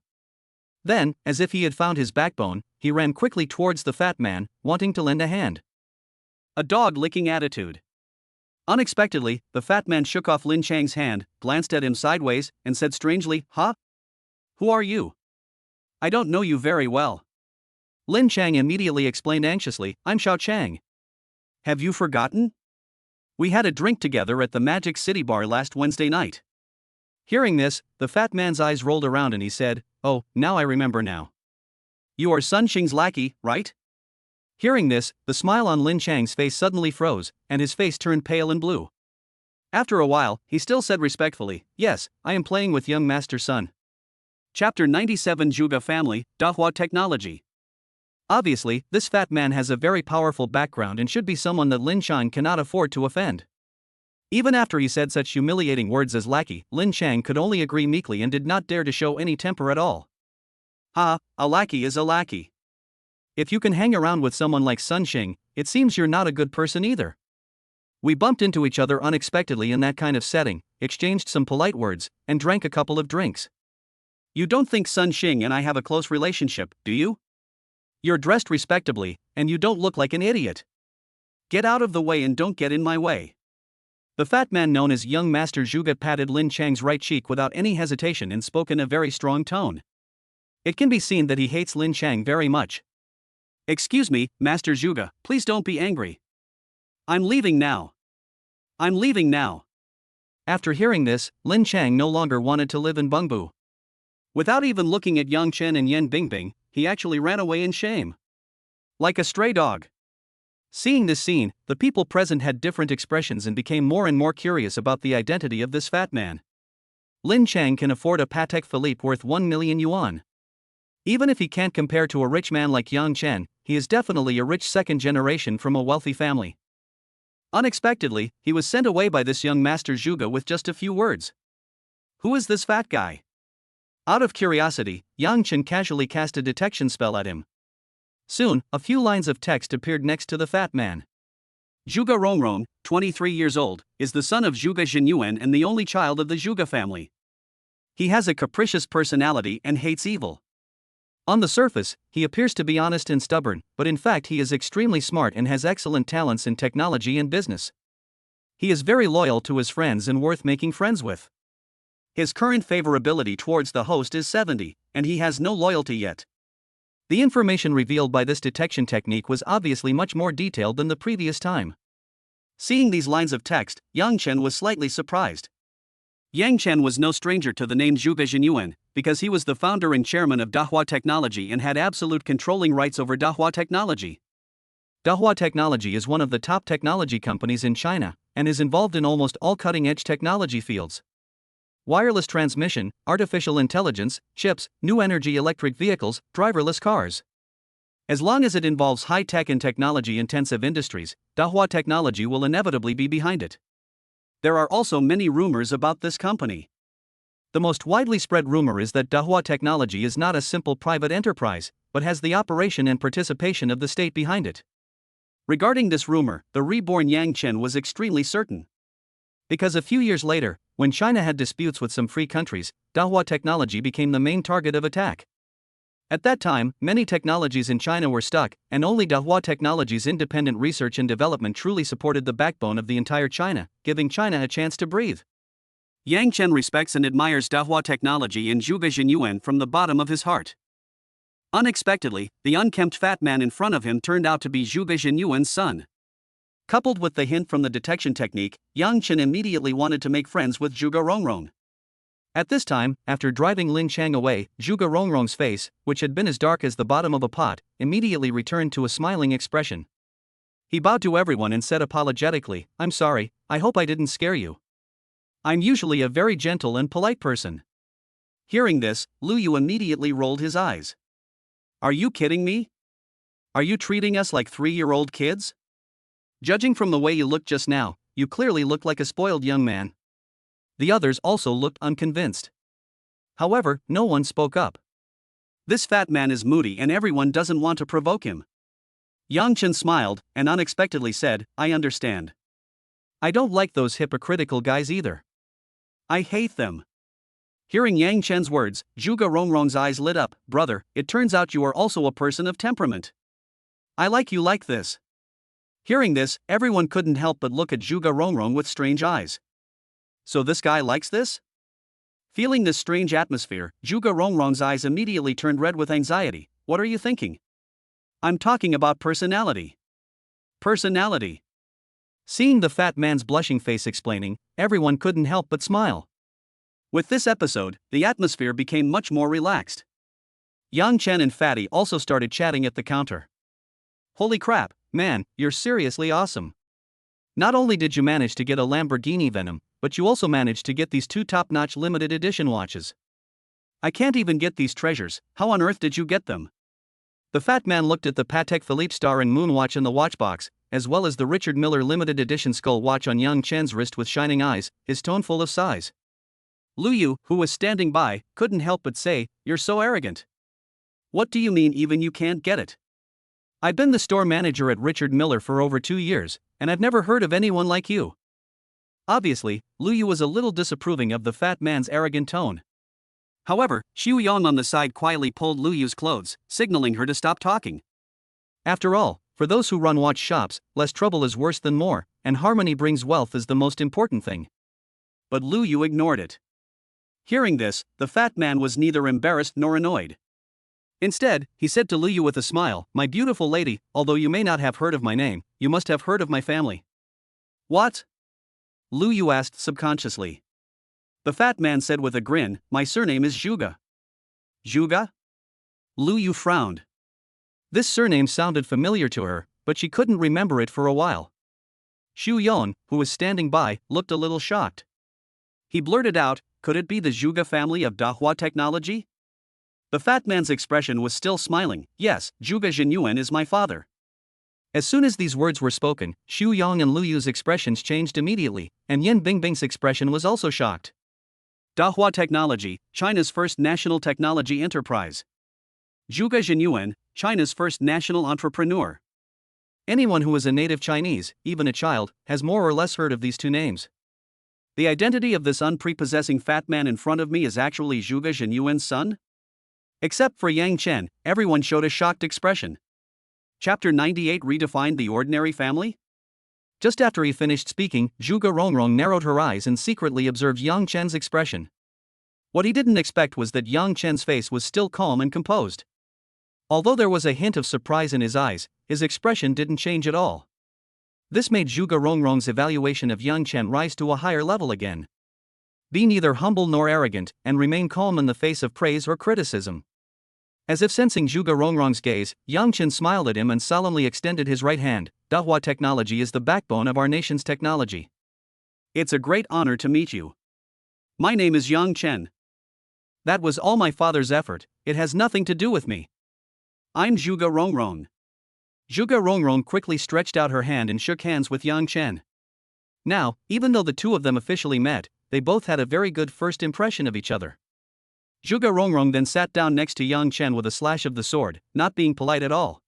A: Then, as if he had found his backbone, he ran quickly towards the fat man, wanting to lend a hand. A dog-licking attitude. Unexpectedly, the fat man shook off Lin Chang's hand, glanced at him sideways, and said strangely, "Huh? Who are you? I don't know you very well." Lin Chang immediately explained anxiously, "I'm Xiao Chang. Have you forgotten? We had a drink together at the Magic City Bar last Wednesday night." Hearing this, the fat man's eyes rolled around and he said, "Oh, now I remember now. You are Sun Xing's lackey, right?" Hearing this, the smile on Lin Chang's face suddenly froze, and his face turned pale and blue. After a while, he still said respectfully, "Yes, I am playing with young Master Sun." Chapter 97 Zhuge Family, Dahua Technology. Obviously, this fat man has a very powerful background and should be someone that Lin Chang cannot afford to offend. Even after he said such humiliating words as lackey, Lin Chang could only agree meekly and did not dare to show any temper at all. A lackey is a lackey. If you can hang around with someone like Sun Xing, it seems you're not a good person either. We bumped into each other unexpectedly in that kind of setting, exchanged some polite words, and drank a couple of drinks. You don't think Sun Xing and I have a close relationship, do you? You're dressed respectably, and you don't look like an idiot. Get out of the way and don't get in my way. The fat man known as young Master Zhuge patted Lin Chang's right cheek without any hesitation and spoke in a very strong tone. It can be seen that he hates Lin Chang very much. Excuse me, Master Zhuge, please don't be angry. I'm leaving now. I'm leaving now. After hearing this, Lin Chang no longer wanted to live in Bengbu. Without even looking at Yang Chen and Yan Bingbing, he actually ran away in shame. Like a stray dog. Seeing this scene, the people present had different expressions and became more and more curious about the identity of this fat man. Lin Chang can afford a Patek Philippe worth 1 million yuan. Even if he can't compare to a rich man like Yang Chen, he is definitely a rich second generation from a wealthy family. Unexpectedly, he was sent away by this young Master Zhuge with just a few words. Who is this fat guy? Out of curiosity, Yang Chen casually cast a detection spell at him. Soon, a few lines of text appeared next to the fat man. Zhuge Rongrong, 23 years old, is the son of Zhuge Xinyuan and the only child of the Zhuge family. He has a capricious personality and hates evil. On the surface, he appears to be honest and stubborn, but in fact he is extremely smart and has excellent talents in technology and business. He is very loyal to his friends and worth making friends with. His current favorability towards the host is 70, and he has no loyalty yet. The information revealed by this detection technique was obviously much more detailed than the previous time. Seeing these lines of text, Yang Chen was slightly surprised. Yang Chen was no stranger to the name Zhuge Xinyuan, because he was the founder and chairman of Dahua Technology and had absolute controlling rights over Dahua Technology. Dahua Technology is one of the top technology companies in China, and is involved in almost all cutting-edge technology fields. Wireless transmission, artificial intelligence, chips, new energy electric vehicles, driverless cars. As long as it involves high-tech and technology-intensive industries, Dahua Technology will inevitably be behind it. There are also many rumors about this company. The most widely spread rumor is that Dahua Technology is not a simple private enterprise, but has the operation and participation of the state behind it. Regarding this rumor, the reborn Yang Chen was extremely certain. Because a few years later, when China had disputes with some free countries, Dahua Technology became the main target of attack. At that time, many technologies in China were stuck, and only Dahua Technology's independent research and development truly supported the backbone of the entire China, giving China a chance to breathe. Yang Chen respects and admires Dahua Technology and Zhuge Xinyuan from the bottom of his heart. Unexpectedly, the unkempt fat man in front of him turned out to be Zhuge Xinyuan's son. Coupled with the hint from the detection technique, Yang Chen immediately wanted to make friends with Zhuge Rongrong. At this time, after driving Lin Chang away, Zhuge Rongrong's face, which had been as dark as the bottom of a pot, immediately returned to a smiling expression. He bowed to everyone and said apologetically, "I'm sorry, I hope I didn't scare you. I'm usually a very gentle and polite person." Hearing this, Lu Yu immediately rolled his eyes. "Are you kidding me? Are you treating us like 3-year-old kids? Judging from the way you looked just now, you clearly look like a spoiled young man." The others also looked unconvinced. However, no one spoke up. This fat man is moody and everyone doesn't want to provoke him. Yang Chen smiled and unexpectedly said, "I understand. I don't like those hypocritical guys either. I hate them." Hearing Yang Chen's words, Zhuge Rongrong's eyes lit up. "Brother, it turns out you are also a person of temperament. I like you like this." Hearing this, everyone couldn't help but look at Zhuge Rongrong with strange eyes. So this guy likes this? Feeling this strange atmosphere, Zhuge Rongrong's eyes immediately turned red with anxiety. "What are you thinking?" "I'm talking about personality." "Personality." Seeing the fat man's blushing face explaining, everyone couldn't help but smile. With this episode, the atmosphere became much more relaxed. Yang Chen and Fatty also started chatting at the counter. "Holy crap, man, you're seriously awesome. Not only did you manage to get a Lamborghini Venom, but you also managed to get these 2 top-notch limited edition watches. I can't even get these treasures, how on earth did you get them?" The fat man looked at the Patek Philippe Star and Moon watch in the watchbox, as well as the Richard Miller limited edition skull watch on Yang Chen's wrist with shining eyes, his tone full of sighs. Lu Yu, who was standing by, couldn't help but say, "You're so arrogant. What do you mean even you can't get it? I've been the store manager at Richard Miller for over 2 years, and I've never heard of anyone like you." Obviously, Lu Yu was a little disapproving of the fat man's arrogant tone. However, Xiu Yang on the side quietly pulled Lu Yu's clothes, signaling her to stop talking. After all, For those who run watch shops, less trouble is worse than more, and harmony brings wealth is the most important thing. But Lu Yu ignored it. Hearing this, the fat man was neither embarrassed nor annoyed. Instead, he said to Lu Yu with a smile, "My beautiful lady, although you may not have heard of my name, you must have heard of my family." "What?" Lu Yu asked subconsciously. The fat man said with a grin, "My surname is Zhuge." "Zhuge?" Lu Yu frowned. This surname sounded familiar to her, but she couldn't remember it for a while. Xu Yon, who was standing by, looked a little shocked. He blurted out, "Could it be the Zhuge family of Dahua technology?" The fat man's expression was still smiling. "Yes, Zhuge Zhenyuan is my father." As soon as these words were spoken, Xu Yang and Lu Yu's expressions changed immediately, and Yan Bingbing's expression was also shocked. Dahua Technology, China's first national technology enterprise. Zhuge Zhenyuan, China's first national entrepreneur. Anyone who is a native Chinese, even a child, has more or less heard of these two names. The identity of this unprepossessing fat man in front of me is actually Zhuge Zhenyuan's son? Except for Yang Chen, everyone showed a shocked expression. Chapter 98 redefined the ordinary family? Just after he finished speaking, Zhuge Rongrong narrowed her eyes and secretly observed Yang Chen's expression. What he didn't expect was that Yang Chen's face was still calm and composed. Although there was a hint of surprise in his eyes, his expression didn't change at all. This made Zhuge Rongrong's evaluation of Yang Chen rise to a higher level again. Be neither humble nor arrogant, and remain calm in the face of praise or criticism. As if sensing Zhuge Rongrong's gaze, Yang Chen smiled at him and solemnly extended his right hand. "Dahua Technology is the backbone of our nation's technology. It's a great honor to meet you. My name is Yang Chen. That was all my father's effort, it has nothing to do with me. I'm Zhuge Rongrong." Zhuge Rongrong quickly stretched out her hand and shook hands with Yang Chen. Now, even though the two of them officially met, they both had a very good first impression of each other. Zhuge Rongrong then sat down next to Yang Chen with a slash of the sword, not being polite at all.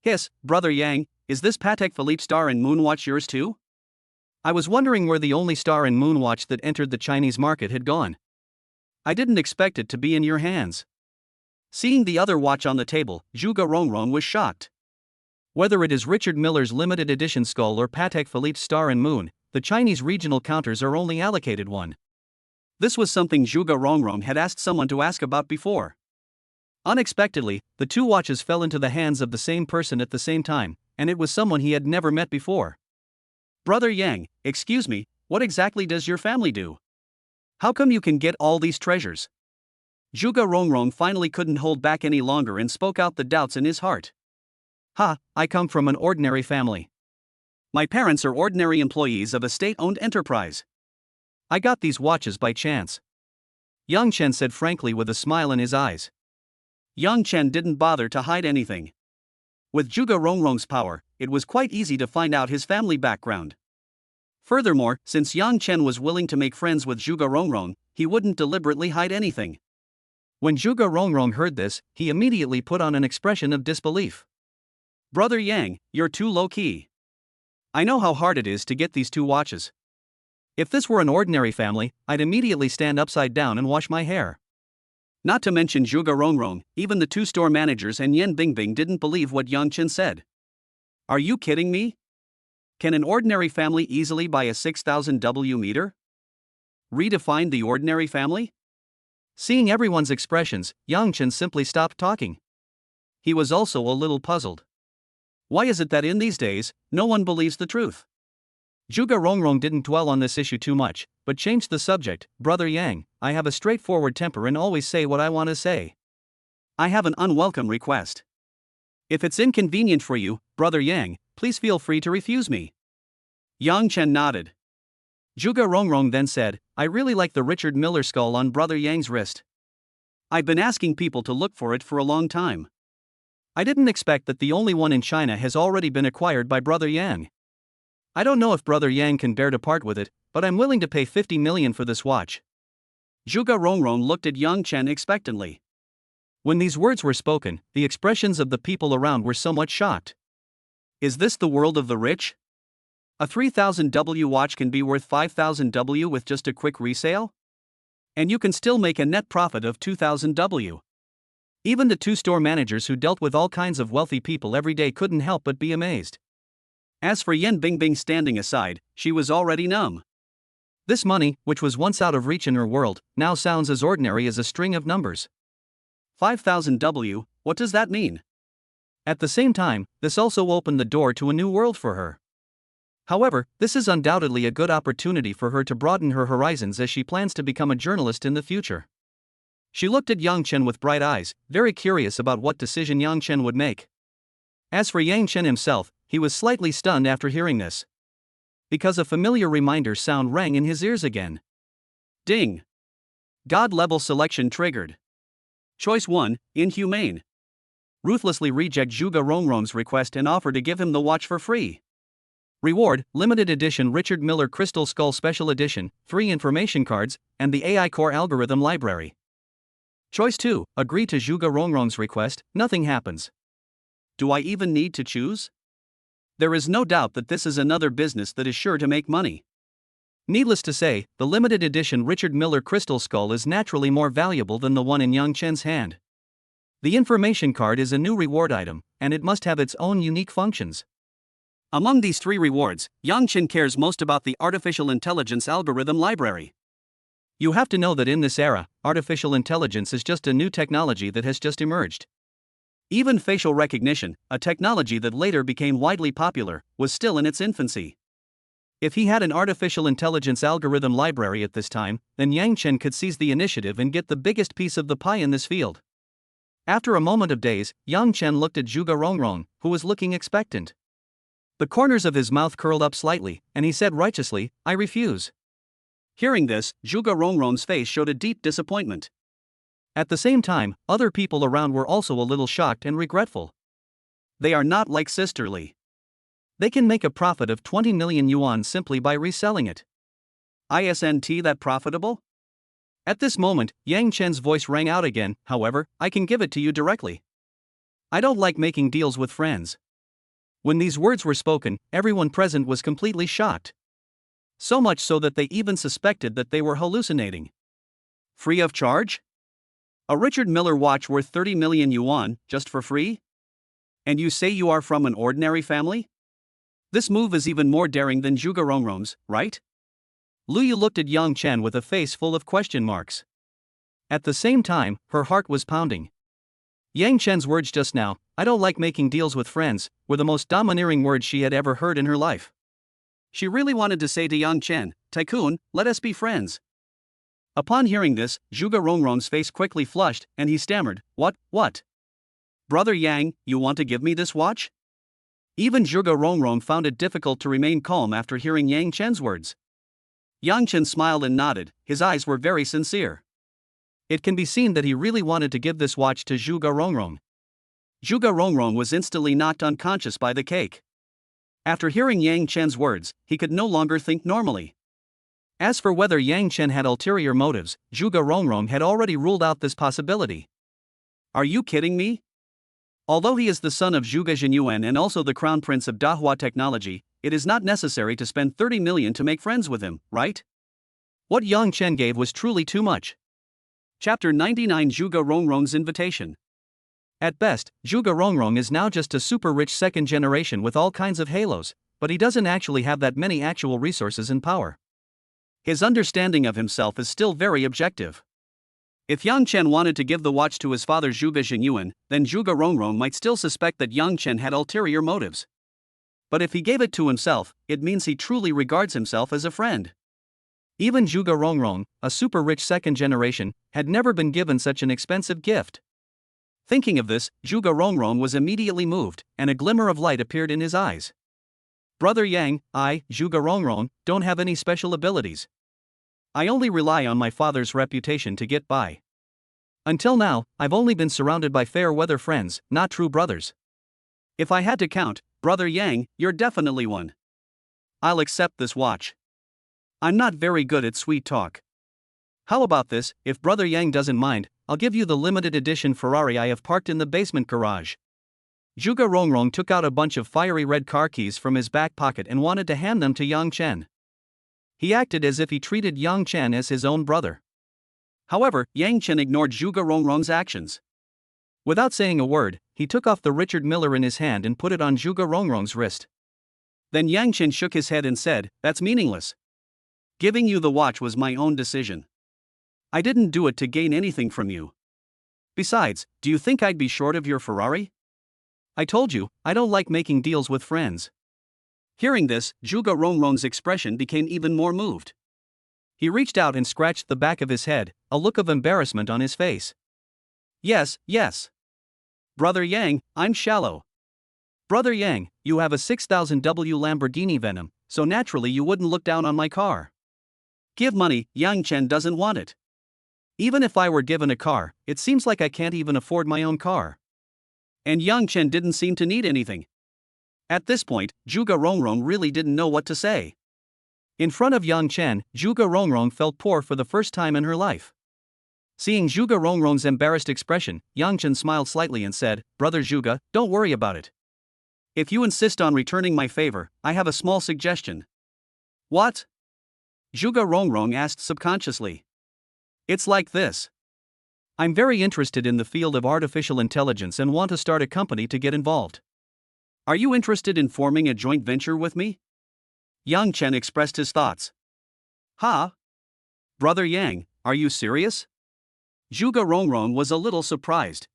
A: "Hiss, Brother Yang, is this Patek Philippe star and moonwatch yours too? I was wondering where the only star and moonwatch that entered the Chinese market had gone. I didn't expect it to be in your hands." Seeing the other watch on the table, Zhuge Rongrong was shocked. Whether it is Richard Miller's limited edition skull or Patek Philippe's star and moon, the Chinese regional counters are only allocated one. This was something Zhuge Rongrong had asked someone to ask about before. Unexpectedly, the two watches fell into the hands of the same person at the same time, and it was someone he had never met before. "Brother Yang, excuse me, what exactly does your family do? How come you can get all these treasures?" Zhuge Rongrong finally couldn't hold back any longer and spoke out the doubts in his heart. I come from an ordinary family. My parents are ordinary employees of a state-owned enterprise. I got these watches by chance," Yang Chen said frankly with a smile in his eyes. Yang Chen didn't bother to hide anything. With Zhuge Rongrong's power, it was quite easy to find out his family background. Furthermore, since Yang Chen was willing to make friends with Zhuge Rongrong, he wouldn't deliberately hide anything. When Zhuge Rongrong heard this, he immediately put on an expression of disbelief. "Brother Yang, you're too low-key. I know how hard it is to get these two watches. If this were an ordinary family, I'd immediately stand upside down and wash my hair." Not to mention Zhuge Rongrong, even the two store managers and Yan Bingbing didn't believe what Yang Chen said. "Are you kidding me? Can an ordinary family easily buy a 6,000 W meter? Redefine the ordinary family?" Seeing everyone's expressions, Yang Chen simply stopped talking. He was also a little puzzled. Why is it that in these days, no one believes the truth? Zhuge Rongrong didn't dwell on this issue too much, but changed the subject. "Brother Yang, I have a straightforward temper and always say what I want to say. I have an unwelcome request. If it's inconvenient for you, Brother Yang, please feel free to refuse me." Yang Chen nodded. Zhuge Rongrong then said, "I really like the Richard Miller skull on Brother Yang's wrist. I've been asking people to look for it for a long time. I didn't expect that the only one in China has already been acquired by Brother Yang. I don't know if Brother Yang can bear to part with it, but I'm willing to pay 50 million for this watch." Zhuge Rongrong looked at Yang Chen expectantly. When these words were spoken, the expressions of the people around were somewhat shocked. Is this the world of the rich? A 3,000 W watch can be worth 5,000 W with just a quick resale? And you can still make a net profit of 2,000 W. Even the two store managers who dealt with all kinds of wealthy people every day couldn't help but be amazed. As for Yan Bingbing standing aside, she was already numb. This money, which was once out of reach in her world, now sounds as ordinary as a string of numbers. 5,000 W, what does that mean? At the same time, this also opened the door to a new world for her. However, this is undoubtedly a good opportunity for her to broaden her horizons as she plans to become a journalist in the future. She looked at Yang Chen with bright eyes, very curious about what decision Yang Chen would make. As for Yang Chen himself, he was slightly stunned after hearing this. Because a familiar reminder sound rang in his ears again. Ding! God-level selection triggered. Choice 1, Inhumane. Ruthlessly reject Zhuge Rongrong's request and offer to give him the watch for free. Reward, limited edition Richard Miller Crystal Skull Special Edition, 3 information cards, and the AI Core Algorithm Library. Choice 2, agree to Zhuge Rongrong's request, nothing happens. Do I even need to choose? There is no doubt that this is another business that is sure to make money. Needless to say, the limited edition Richard Miller Crystal Skull is naturally more valuable than the one in Yang Chen's hand. The information card is a new reward item, and it must have its own unique functions. Among these 3 rewards, Yang Chen cares most about the Artificial Intelligence Algorithm Library. You have to know that in this era, artificial intelligence is just a new technology that has just emerged. Even facial recognition, a technology that later became widely popular, was still in its infancy. If he had an artificial intelligence algorithm library at this time, then Yang Chen could seize the initiative and get the biggest piece of the pie in this field. After a moment of daze, Yang Chen looked at Zhuge Rongrong, who was looking expectant. The corners of his mouth curled up slightly, and he said righteously, I refuse. Hearing this, Zhuge Rongrong's face showed a deep disappointment. At the same time, other people around were also a little shocked and regretful. They are not like Sisterly. They can make a profit of 20 million yuan simply by reselling it. Isn't that profitable? At this moment, Yang Chen's voice rang out again, however, I can give it to you directly. I don't like making deals with friends. When these words were spoken, everyone present was completely shocked. So much so that they even suspected that they were hallucinating. Free of charge? A Richard Miller watch worth 30 million yuan, just for free? And you say you are from an ordinary family? This move is even more daring than Zhuge Rongrong's, right? Lu Yu looked at Yang Chen with a face full of question marks. At the same time, her heart was pounding. Yang Chen's words just now, I don't like making deals with friends, were the most domineering words she had ever heard in her life. She really wanted to say to Yang Chen, Tycoon, let us be friends. Upon hearing this, Zhuge Rongrong's face quickly flushed, and he stammered, What? Brother Yang, you want to give me this watch? Even Zhuge Rongrong found it difficult to remain calm after hearing Yang Chen's words. Yang Chen smiled and nodded, his eyes were very sincere. It can be seen that he really wanted to give this watch to Zhuge Rongrong. Zhuge Rongrong was instantly knocked unconscious by the cake. After hearing Yang Chen's words, he could no longer think normally. As for whether Yang Chen had ulterior motives, Zhuge Rongrong had already ruled out this possibility. Are you kidding me? Although he is the son of Zhuge Jinyuan and also the crown prince of Dahua Technology, it is not necessary to spend 30 million to make friends with him, right? What Yang Chen gave was truly too much. Chapter 99 Zhuge Rongrong's Invitation. At best, Zhuge Rongrong is now just a super rich second generation with all kinds of halos, but he doesn't actually have that many actual resources and power. His understanding of himself is still very objective. If Yang Chen wanted to give the watch to his father Zhuge Jinyuan, then Zhuge Rongrong might still suspect that Yang Chen had ulterior motives. But if he gave it to himself, it means he truly regards himself as a friend. Even Zhuge Rongrong, a super rich second generation, had never been given such an expensive gift. Thinking of this, Zhuge Rongrong was immediately moved, and a glimmer of light appeared in his eyes. Brother Yang, I, Zhuge Rongrong, don't have any special abilities. I only rely on my father's reputation to get by. Until now, I've only been surrounded by fair-weather friends, not true brothers. If I had to count, Brother Yang, you're definitely one. I'll accept this watch. I'm not very good at sweet talk. How about this, if Brother Yang doesn't mind, I'll give you the limited edition Ferrari I have parked in the basement garage. Zhuge Rongrong took out a bunch of fiery red car keys from his back pocket and wanted to hand them to Yang Chen. He acted as if he treated Yang Chen as his own brother. However, Yang Chen ignored Zhuge Rongrong's actions. Without saying a word, he took off the Richard Miller in his hand and put it on Zhuge Rongrong's wrist. Then Yang Chen shook his head and said, "That's meaningless. Giving you the watch was my own decision. I didn't do it to gain anything from you. Besides, do you think I'd be short of your Ferrari? I told you, I don't like making deals with friends." Hearing this, Zhuge Rongrong's expression became even more moved. He reached out and scratched the back of his head, a look of embarrassment on his face. Yes. Brother Yang, I'm shallow. Brother Yang, you have a 6000W Lamborghini Venom, so naturally you wouldn't look down on my car. Give money, Yang Chen doesn't want it. Even if I were given a car, it seems like I can't even afford my own car. And Yang Chen didn't seem to need anything. At this point, Zhuge Rongrong really didn't know what to say. In front of Yang Chen, Zhuge Rongrong felt poor for the first time in her life. Seeing Zhuge Rongrong's embarrassed expression, Yang Chen smiled slightly and said, "Brother Zhuge, don't worry about it. If you insist on returning my favor, I have a small suggestion." "What?" Zhuge Rongrong asked subconsciously. "It's like this. I'm very interested in the field of artificial intelligence and want to start a company to get involved. Are you interested in forming a joint venture with me?" Yang Chen expressed his thoughts. "Huh? Brother Yang, are you serious?" Zhuge Rongrong was a little surprised.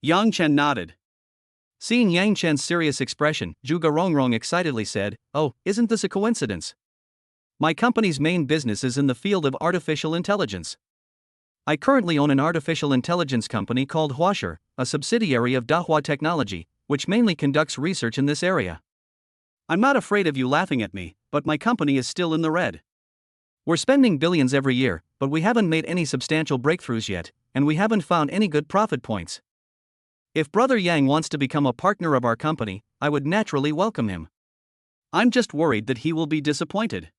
A: Yang Chen nodded. Seeing Yang Chen's serious expression, Zhuge Rongrong excitedly said, "Oh, isn't this a coincidence? My company's main business is in the field of artificial intelligence. I currently own an artificial intelligence company called Huasher, a subsidiary of Dahua Technology, which mainly conducts research in this area. I'm not afraid of you laughing at me, but my company is still in the red. We're spending billions every year, but we haven't made any substantial breakthroughs yet, and we haven't found any good profit points. If Brother Yang wants to become a partner of our company, I would naturally welcome him. I'm just worried that he will be disappointed."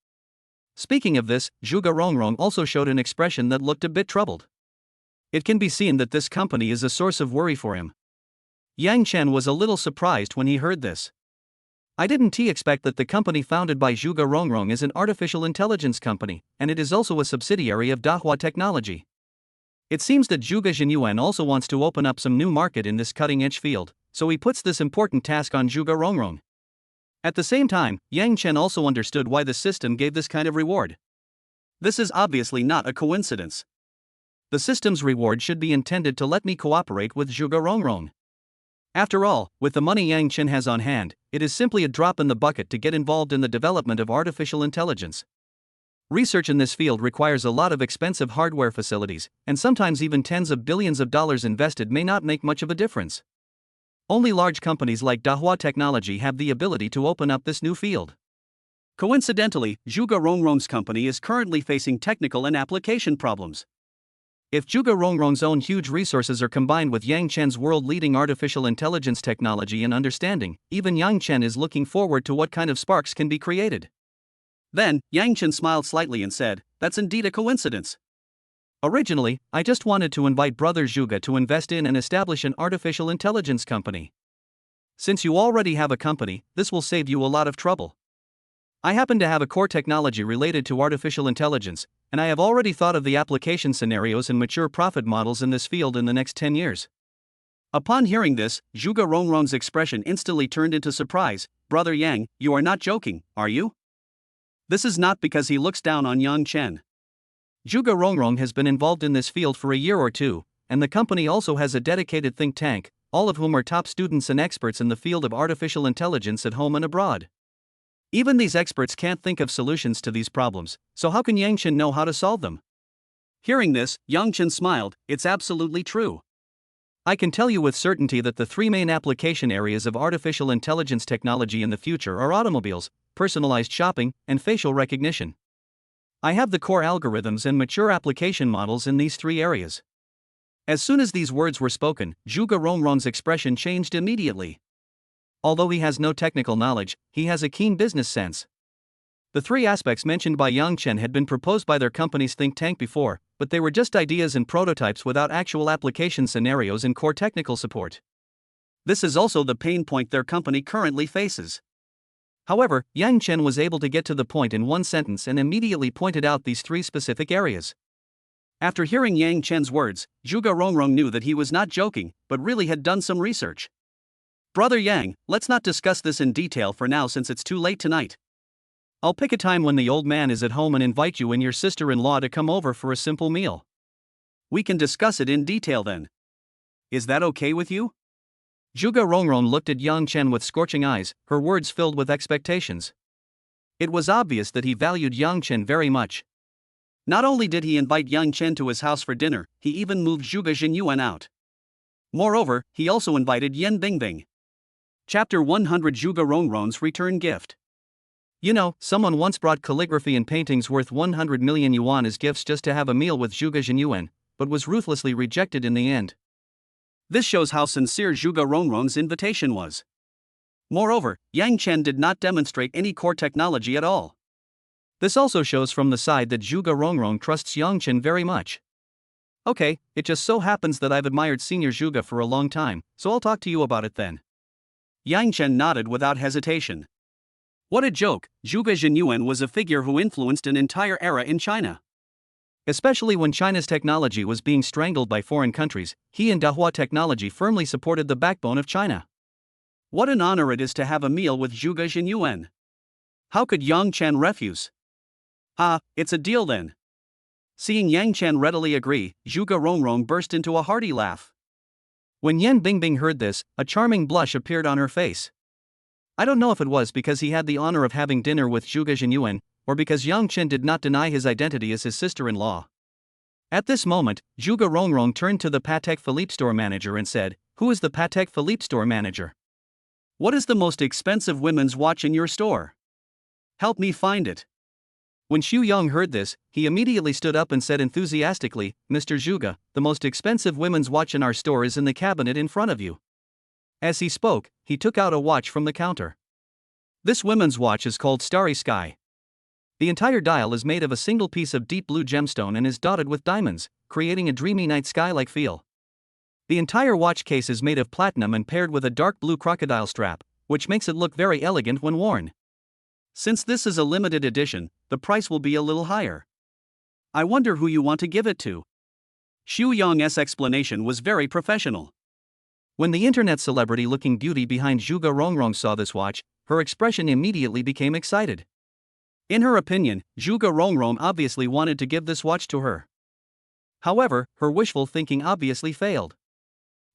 A: Speaking of this, Zhuge Rongrong also showed an expression that looked a bit troubled. It can be seen that this company is a source of worry for him. Yang Chen was a little surprised when he heard this. "I didn't expect that the company founded by Zhuge Rongrong is an artificial intelligence company, and it is also a subsidiary of Dahua Technology. It seems that Zhuge Jinyuan also wants to open up some new market in this cutting-edge field, so he puts this important task on Zhuge Rongrong." At the same time, Yang Chen also understood why the system gave this kind of reward. This is obviously not a coincidence. The system's reward should be intended to let me cooperate with Zhuge Rongrong. After all, with the money Yang Chen has on hand, it is simply a drop in the bucket to get involved in the development of artificial intelligence. Research in this field requires a lot of expensive hardware facilities, and sometimes even tens of billions of dollars invested may not make much of a difference. Only large companies like Dahua Technology have the ability to open up this new field. Coincidentally, Zhuge Rongrong's company is currently facing technical and application problems. If Zhuge Rongrong's own huge resources are combined with Yang Chen's world-leading artificial intelligence technology and understanding, even Yang Chen is looking forward to what kind of sparks can be created. Then, Yang Chen smiled slightly and said, "That's indeed a coincidence. Originally, I just wanted to invite Brother Zhuge to invest in and establish an artificial intelligence company. Since you already have a company, this will save you a lot of trouble. I happen to have a core technology related to artificial intelligence, and I have already thought of the application scenarios and mature profit models in this field in the next 10 years. Upon hearing this, Zhuge Rongrong's expression instantly turned into surprise. "Brother Yang, you are not joking, are you?" This is not because he looks down on Yang Chen. Zhuge Rongrong has been involved in this field for a year or two, and the company also has a dedicated think tank, all of whom are top students and experts in the field of artificial intelligence at home and abroad. Even these experts can't think of solutions to these problems, so how can Yang Chen know how to solve them? Hearing this, Yang Chen smiled. "It's absolutely true. I can tell you with certainty that the three main application areas of artificial intelligence technology in the future are automobiles, personalized shopping, and facial recognition. I have the core algorithms and mature application models in these three areas." As soon as these words were spoken, Zhuge Rongrong's expression changed immediately. Although he has no technical knowledge, he has a keen business sense. The three aspects mentioned by Yang Chen had been proposed by their company's think tank before, but they were just ideas and prototypes without actual application scenarios and core technical support. This is also the pain point their company currently faces. However, Yang Chen was able to get to the point in one sentence and immediately pointed out these three specific areas. After hearing Yang Chen's words, Zhuge Rongrong knew that he was not joking, but really had done some research. Brother Yang, let's not discuss this in detail for now since it's too late tonight. I'll pick a time when the old man is at home and invite you and your sister-in-law to come over for a simple meal. We can discuss it in detail then. Is that okay with you? Zhuge Rongrong looked at Yang Chen with scorching eyes, her words filled with expectations. It was obvious that he valued Yang Chen very much. Not only did he invite Yang Chen to his house for dinner, he even moved Zhuge Jinyuan out. Moreover, he also invited Yan Bingbing. Chapter 100 Zhuge Rongrong's Return Gift. You know, someone once brought calligraphy and paintings worth 100 million yuan as gifts just to have a meal with Zhuge Jinyuan, but was ruthlessly rejected in the end. This shows how sincere Zhuge Rongrong's invitation was. Moreover, Yang Chen did not demonstrate any core technology at all. This also shows from the side that Zhuge Rongrong trusts Yang Chen very much. Okay, it just so happens that I've admired Senior Zhuge for a long time, so I'll talk to you about it then. Yang Chen nodded without hesitation. What a joke, Zhuge Jinyuan was a figure who influenced an entire era in China. Especially when China's technology was being strangled by foreign countries, he and Dahua technology firmly supported the backbone of China. What an honor it is to have a meal with Zhuge Jinyuan. How could Yang Chen refuse? Ah, it's a deal then. Seeing Yang Chen readily agree, Zhuge Rongrong burst into a hearty laugh. When Yan Bingbing heard this, a charming blush appeared on her face. I don't know if it was because he had the honor of having dinner with Zhuge Jinyuan, or because Yang Chen did not deny his identity as his sister-in-law. At this moment, Zhuge Rongrong turned to the Patek Philippe store manager and said, "Who is the Patek Philippe store manager? What is the most expensive women's watch in your store? Help me find it." When Xu Yang heard this, he immediately stood up and said enthusiastically, "Mr. Zhuge, the most expensive women's watch in our store is in the cabinet in front of you." As he spoke, he took out a watch from the counter. This women's watch is called Starry Sky. The entire dial is made of a single piece of deep blue gemstone and is dotted with diamonds, creating a dreamy night sky-like feel. The entire watch case is made of platinum and paired with a dark blue crocodile strap, which makes it look very elegant when worn. Since this is a limited edition, the price will be a little higher. I wonder who you want to give it to. Xu Yang's explanation was very professional. When the internet celebrity-looking beauty behind Zhuge Rongrong saw this watch, her expression immediately became excited. In her opinion, Zhuge Rongrong obviously wanted to give this watch to her. However, her wishful thinking obviously failed.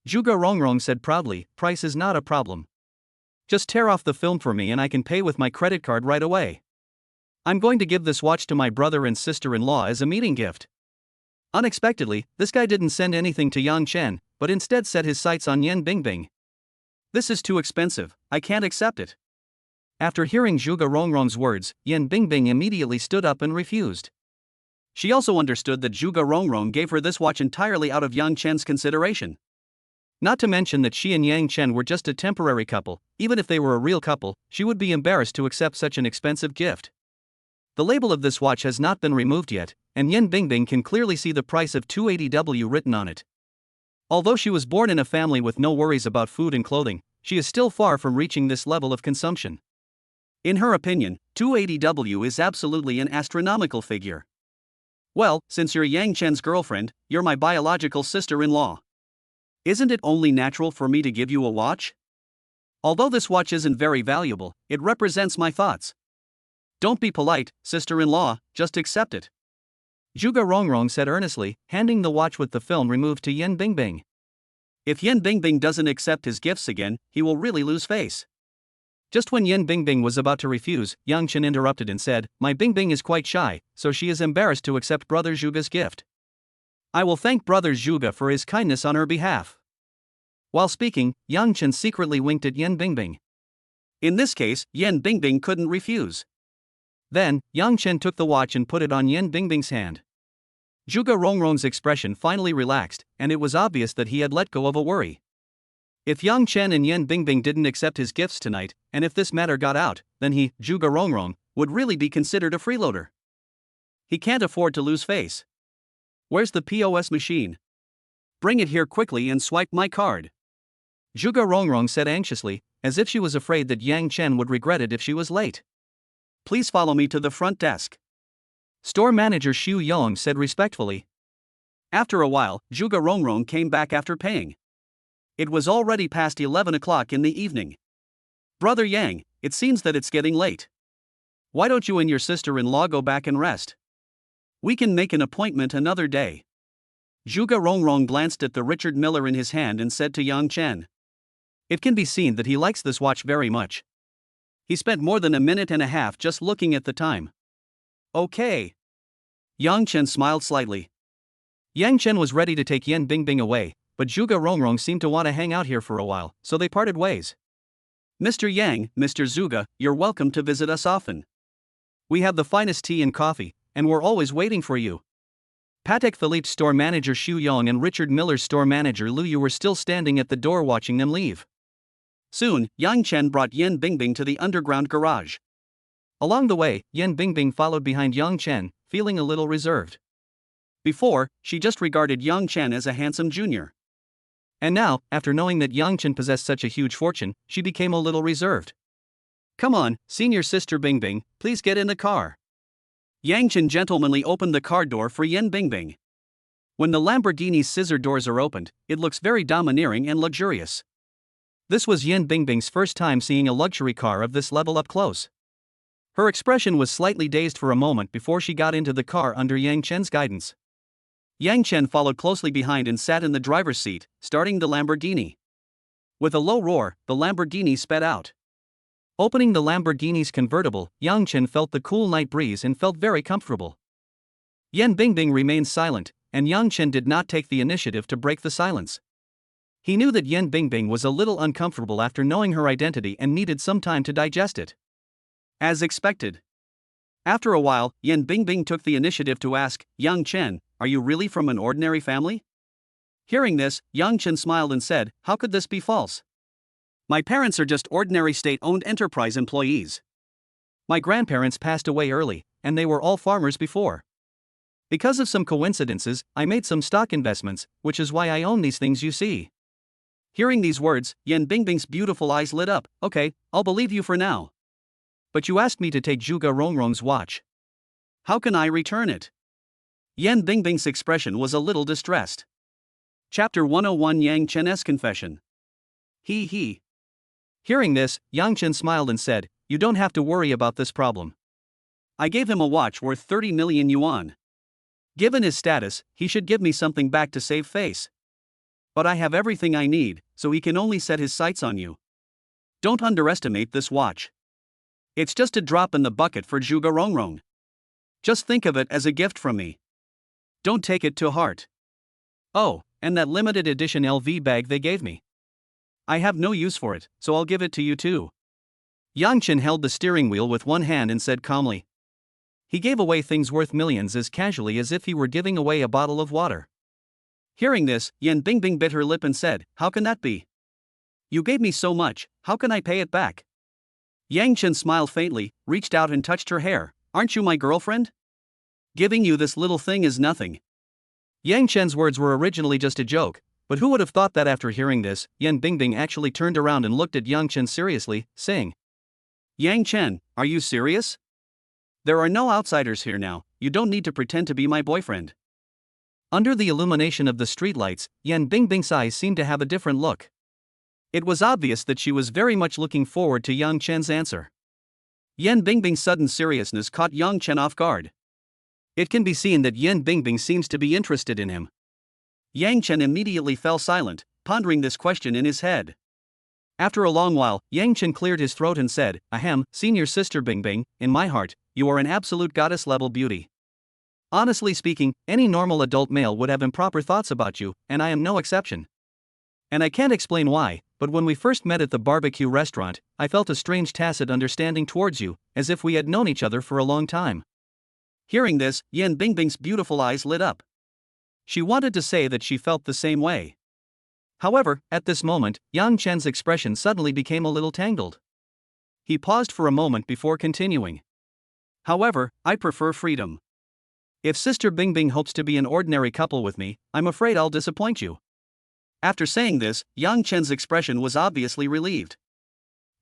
A: Zhuge Rongrong said proudly, "Price is not a problem. Just tear off the film for me and I can pay with my credit card right away. I'm going to give this watch to my brother and sister-in-law as a meeting gift." Unexpectedly, this guy didn't send anything to Yang Chen, but instead set his sights on Yan Bingbing. "This is too expensive, I can't accept it." After hearing Zhuge Rongrong's words, Yan Bingbing immediately stood up and refused. She also understood that Zhuge Rongrong gave her this watch entirely out of Yang Chen's consideration. Not to mention that she and Yang Chen were just a temporary couple. Even if they were a real couple, she would be embarrassed to accept such an expensive gift. The label of this watch has not been removed yet, and Yan Bingbing can clearly see the price of 280W written on it. Although she was born in a family with no worries about food and clothing, she is still far from reaching this level of consumption. In her opinion, 280W is absolutely an astronomical figure. Well, since you're Yang Chen's girlfriend, you're my biological sister-in-law. Isn't it only natural for me to give you a watch? Although this watch isn't very valuable, it represents my thoughts. Don't be polite, sister-in-law, just accept it. Zhuge Rongrong said earnestly, handing the watch with the film removed to Yan Bingbing. If Yan Bingbing doesn't accept his gifts again, he will really lose face. Just when Yan Bingbing was about to refuse, Yang Chen interrupted and said, "My Bingbing is quite shy, so she is embarrassed to accept Brother Zhuge's gift. I will thank Brother Zhuge for his kindness on her behalf." While speaking, Yang Chen secretly winked at Yan Bingbing. In this case, Yan Bingbing couldn't refuse. Then, Yang Chen took the watch and put it on Yan Bingbing's hand. Zhuge Rongrong's expression finally relaxed, and it was obvious that he had let go of a worry. If Yang Chen and Yan Bingbing didn't accept his gifts tonight, and if this matter got out, then he, Zhuge Rongrong, would really be considered a freeloader. He can't afford to lose face. Where's the POS machine? Bring it here quickly and swipe my card. Zhuge Rongrong said anxiously, as if she was afraid that Yang Chen would regret it if she was late. Please follow me to the front desk. Store manager Xu Yang said respectfully. After a while, Zhuge Rongrong came back after paying. It was already past 11 o'clock in the evening. Brother Yang, it seems that it's getting late. Why don't you and your sister-in-law go back and rest? We can make an appointment another day. Zhuge Rongrong glanced at the Richard Miller in his hand and said to Yang Chen. It can be seen that he likes this watch very much. He spent more than a minute and a half just looking at the time. Okay. Yang Chen smiled slightly. Yang Chen was ready to take Yan Bingbing away, but Zhuge Rongrong seemed to want to hang out here for a while, so they parted ways. Mr. Yang, Mr. Zhuge, you're welcome to visit us often. We have the finest tea and coffee, and we're always waiting for you. Patek Philippe's store manager Xu Yong and Richard Miller's store manager Lu Yu were still standing at the door watching them leave. Soon, Yang Chen brought Yan Bingbing to the underground garage. Along the way, Yan Bingbing followed behind Yang Chen, feeling a little reserved. Before, she just regarded Yang Chen as a handsome junior. And now, after knowing that Yang Chen possessed such a huge fortune, she became a little reserved. Come on, senior sister Bingbing, please get in the car. Yang Chen gentlemanly opened the car door for Yan Bingbing. When the Lamborghini's scissor doors are opened, it looks very domineering and luxurious. This was Yan Bingbing's first time seeing a luxury car of this level up close. Her expression was slightly dazed for a moment before she got into the car under Yang Chen's guidance. Yang Chen followed closely behind and sat in the driver's seat, starting the Lamborghini. With a low roar, the Lamborghini sped out. Opening the Lamborghini's convertible, Yang Chen felt the cool night breeze and felt very comfortable. Yan Bingbing remained silent, and Yang Chen did not take the initiative to break the silence. He knew that Yan Bingbing was a little uncomfortable after knowing her identity and needed some time to digest it. As expected. After a while, Yan Bingbing took the initiative to ask, Yang Chen, are you really from an ordinary family? Hearing this, Yang Chen smiled and said, how could this be false? My parents are just ordinary state-owned enterprise employees. My grandparents passed away early, and they were all farmers before. Because of some coincidences, I made some stock investments, which is why I own these things you see. Hearing these words, Yan Bingbing's beautiful eyes lit up. Okay, I'll believe you for now. But you asked me to take Zhuge Rongrong's watch. How can I return it? Yan Bingbing's expression was a little distressed. Chapter 101 Yang Chen's Confession. He. Hearing this, Yang Chen smiled and said, you don't have to worry about this problem. I gave him a watch worth 30 million yuan. Given his status, he should give me something back to save face. But I have everything I need, so he can only set his sights on you. Don't underestimate this watch. It's just a drop in the bucket for Zhuge Rongrong. Just think of it as a gift from me. Don't take it to heart. Oh, and that limited edition LV bag they gave me. I have no use for it, so I'll give it to you too. Yang Chen held the steering wheel with one hand and said calmly. He gave away things worth millions as casually as if he were giving away a bottle of water. Hearing this, Yan Bingbing bit her lip and said, how can that be? You gave me so much, how can I pay it back? Yang Chen smiled faintly, reached out and touched her hair. Aren't you my girlfriend? Giving you this little thing is nothing. Yang Chen's words were originally just a joke, but who would have thought that after hearing this, Yan Bingbing actually turned around and looked at Yang Chen seriously, saying, Yang Chen, are you serious? There are no outsiders here now, you don't need to pretend to be my boyfriend. Under the illumination of the streetlights, Yan Bingbing's eyes seemed to have a different look. It was obvious that she was very much looking forward to Yang Chen's answer. Yan Bingbing's sudden seriousness caught Yang Chen off guard. It can be seen that Yan Bingbing seems to be interested in him. Yang Chen immediately fell silent, pondering this question in his head. After a long while, Yang Chen cleared his throat and said, Ahem, senior sister Bingbing, in my heart, you are an absolute goddess-level beauty. Honestly speaking, any normal adult male would have improper thoughts about you, and I am no exception. And I can't explain why, but when we first met at the barbecue restaurant, I felt a strange tacit understanding towards you, as if we had known each other for a long time. Hearing this, Yan Bingbing's beautiful eyes lit up. She wanted to say that she felt the same way. However, at this moment, Yang Chen's expression suddenly became a little tangled. He paused for a moment before continuing. However, I prefer freedom. If Sister Bingbing hopes to be an ordinary couple with me, I'm afraid I'll disappoint you. After saying this, Yang Chen's expression was obviously relieved.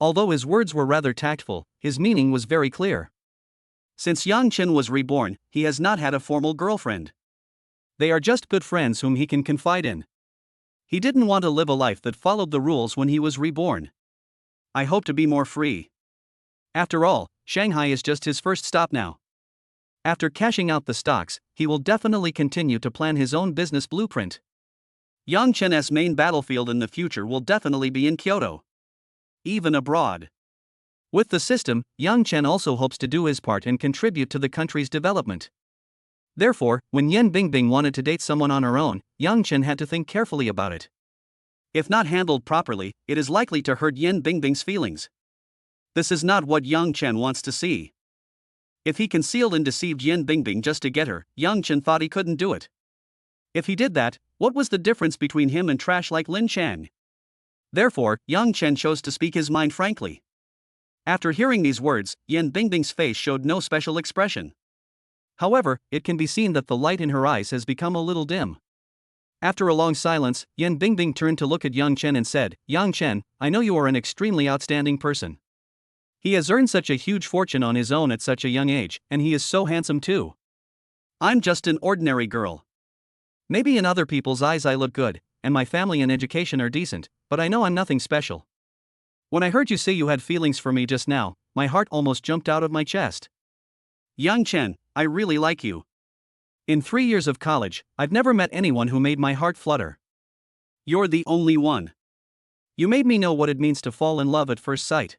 A: Although his words were rather tactful, his meaning was very clear. Since Yang Chen was reborn, he has not had a formal girlfriend. They are just good friends whom he can confide in. He didn't want to live a life that followed the rules when he was reborn. I hope to be more free. After all, Shanghai is just his first stop now. After cashing out the stocks, he will definitely continue to plan his own business blueprint. Yang Chen's main battlefield in the future will definitely be in Kyoto. Even abroad. With the system, Yang Chen also hopes to do his part and contribute to the country's development. Therefore, when Yan Bingbing wanted to date someone on her own, Yang Chen had to think carefully about it. If not handled properly, it is likely to hurt Yan Bingbing's feelings. This is not what Yang Chen wants to see. If he concealed and deceived Yan Bingbing just to get her, Yang Chen thought he couldn't do it. If he did that, what was the difference between him and trash like Lin Chang? Therefore, Yang Chen chose to speak his mind frankly. After hearing these words, Yan Bingbing's face showed no special expression. However, it can be seen that the light in her eyes has become a little dim. After a long silence, Yan Bingbing turned to look at Yang Chen and said, "Yang Chen, I know you are an extremely outstanding person. He has earned such a huge fortune on his own at such a young age, and he is so handsome too. I'm just an ordinary girl. Maybe in other people's eyes I look good, and my family and education are decent, but I know I'm nothing special. When I heard you say you had feelings for me just now, my heart almost jumped out of my chest. Yang Chen, I really like you. In 3 years of college, I've never met anyone who made my heart flutter. You're the only one. You made me know what it means to fall in love at first sight.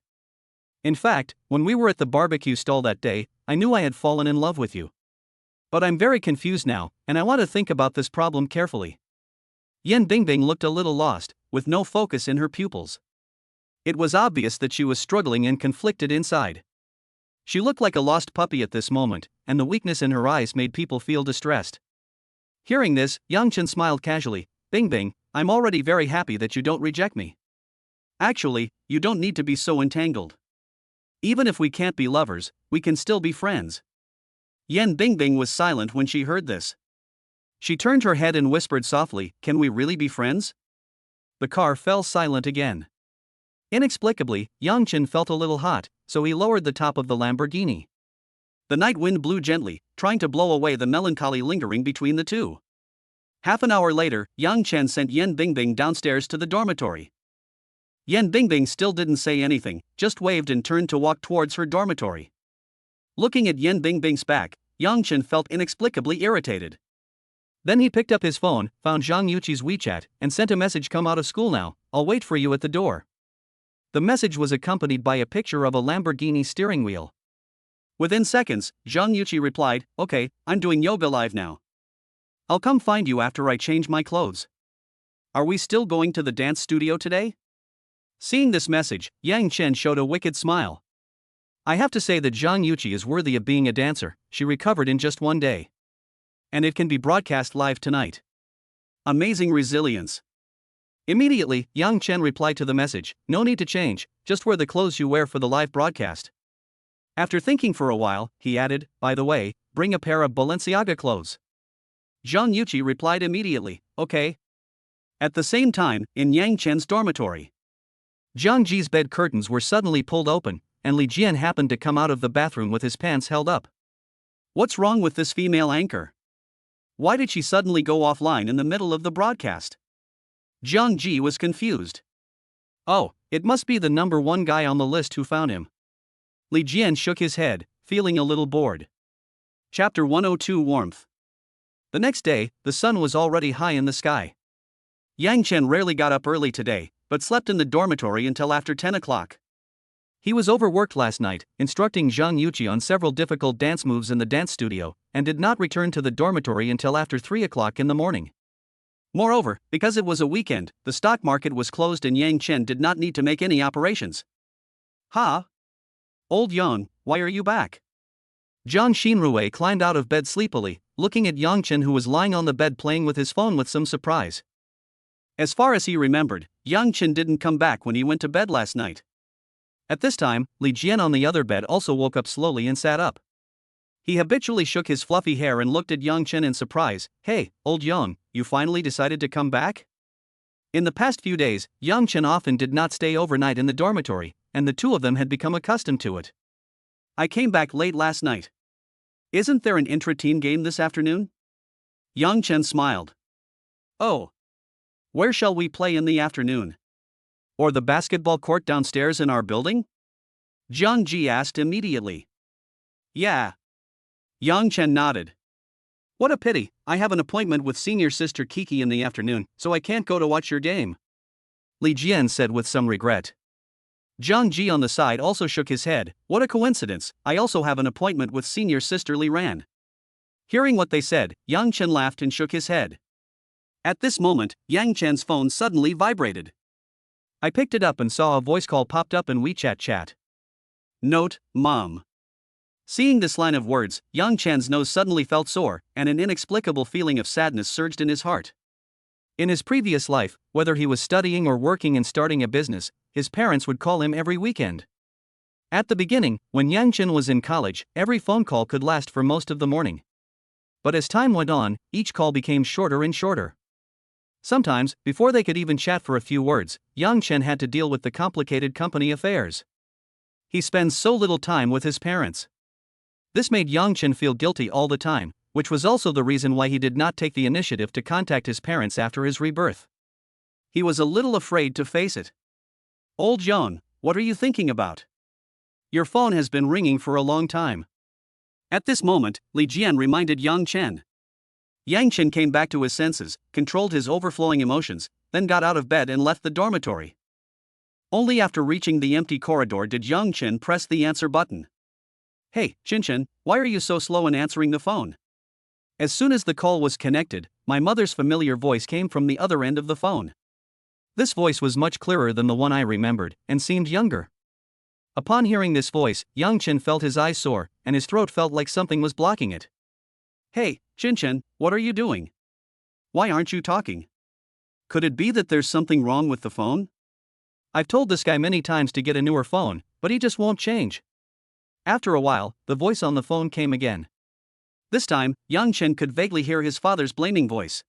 A: In fact, when we were at the barbecue stall that day, I knew I had fallen in love with you. But I'm very confused now, and I want to think about this problem carefully." Yan Bingbing looked a little lost, with no focus in her pupils. It was obvious that she was struggling and conflicted inside. She looked like a lost puppy at this moment, and the weakness in her eyes made people feel distressed. Hearing this, Yang Chen smiled casually. "Bingbing, I'm already very happy that you don't reject me. Actually, you don't need to be so entangled. Even if we can't be lovers, we can still be friends." Yan Bingbing was silent when she heard this. She turned her head and whispered softly, "Can we really be friends?" The car fell silent again. Inexplicably, Yang Chen felt a little hot, so he lowered the top of the Lamborghini. The night wind blew gently, trying to blow away the melancholy lingering between the two. Half an hour later, Yang Chen sent Yan Bingbing downstairs to the dormitory. Yan Bingbing still didn't say anything, just waved and turned to walk towards her dormitory. Looking at Yan Bingbing's back, Yang Chen felt inexplicably irritated. Then he picked up his phone, found Zhang Yuqi's WeChat, and sent a message, "Come out of school now, I'll wait for you at the door." The message was accompanied by a picture of a Lamborghini steering wheel. Within seconds, Zhang Yuqi replied, "Okay, I'm doing yoga live now. I'll come find you after I change my clothes. Are we still going to the dance studio today?" Seeing this message, Yang Chen showed a wicked smile. I have to say that Zhang Yuqi is worthy of being a dancer. She recovered in just one day. And it can be broadcast live tonight. Amazing resilience. Immediately, Yang Chen replied to the message, "No need to change, just wear the clothes you wear for the live broadcast." After thinking for a while, he added, "By the way, bring a pair of Balenciaga clothes." Zhang Yuqi replied immediately, "Okay." At the same time, in Yang Chen's dormitory, Zhang Ji's bed curtains were suddenly pulled open, and Li Jian happened to come out of the bathroom with his pants held up. What's wrong with this female anchor? Why did she suddenly go offline in the middle of the broadcast? Zhang Ji was confused. Oh, it must be the number one guy on the list who found him. Li Jian shook his head, feeling a little bored. Chapter 102 Warmth. The next day, the sun was already high in the sky. Yang Chen rarely got up early today, but slept in the dormitory until after 10 o'clock. He was overworked last night, instructing Zhang Yuqi on several difficult dance moves in the dance studio, and did not return to the dormitory until after 3 o'clock in the morning. Moreover, because it was a weekend, the stock market was closed and Yang Chen did not need to make any operations. "Ha? Old Yang, why are you back?" Zhang Xinrui climbed out of bed sleepily, looking at Yang Chen, who was lying on the bed playing with his phone with some surprise. As far as he remembered, Yang Chen didn't come back when he went to bed last night. At this time, Li Jian on the other bed also woke up slowly and sat up. He habitually shook his fluffy hair and looked at Yang Chen in surprise. "Hey, old Yang, you finally decided to come back?" In the past few days, Yang Chen often did not stay overnight in the dormitory, and the two of them had become accustomed to it. "I came back late last night. Isn't there an intra-teen game this afternoon?" Yang Chen smiled. Oh. Where shall we play in the afternoon? Or the basketball court downstairs in our building? Jiang Ji asked immediately. Yeah. Yang Chen nodded. What a pity, I have an appointment with senior sister Kiki in the afternoon, so I can't go to watch your game. Li Jian said with some regret. Jiang Ji on the side also shook his head. What a coincidence, I also have an appointment with senior sister Li Ran. Hearing what they said, Yang Chen laughed and shook his head. At this moment, Yang Chen's phone suddenly vibrated. I picked it up and saw a voice call popped up in WeChat chat. Note, Mom. Seeing this line of words, Yang Chen's nose suddenly felt sore, and an inexplicable feeling of sadness surged in his heart. In his previous life, whether he was studying or working and starting a business, his parents would call him every weekend. At the beginning, when Yang Chen was in college, every phone call could last for most of the morning. But as time went on, each call became shorter and shorter. Sometimes, before they could even chat for a few words, Yang Chen had to deal with the complicated company affairs. He spends so little time with his parents. This made Yang Chen feel guilty all the time, which was also the reason why he did not take the initiative to contact his parents after his rebirth. He was a little afraid to face it. Old John, what are you thinking about? Your phone has been ringing for a long time. At this moment, Li Jian reminded Yang Chen. Yang Chen came back to his senses, controlled his overflowing emotions, then got out of bed and left the dormitory. Only after reaching the empty corridor did Yang Chen press the answer button. Hey, Chen, why are you so slow in answering the phone? As soon as the call was connected, my mother's familiar voice came from the other end of the phone. This voice was much clearer than the one I remembered, and seemed younger. Upon hearing this voice, Yang Chen felt his eyes sore, and his throat felt like something was blocking it. Hey, Chen, what are you doing? Why aren't you talking? Could it be that there's something wrong with the phone? I've told this guy many times to get a newer phone, but he just won't change. After a while, the voice on the phone came again. This time, Yang Chen could vaguely hear his father's blaming voice.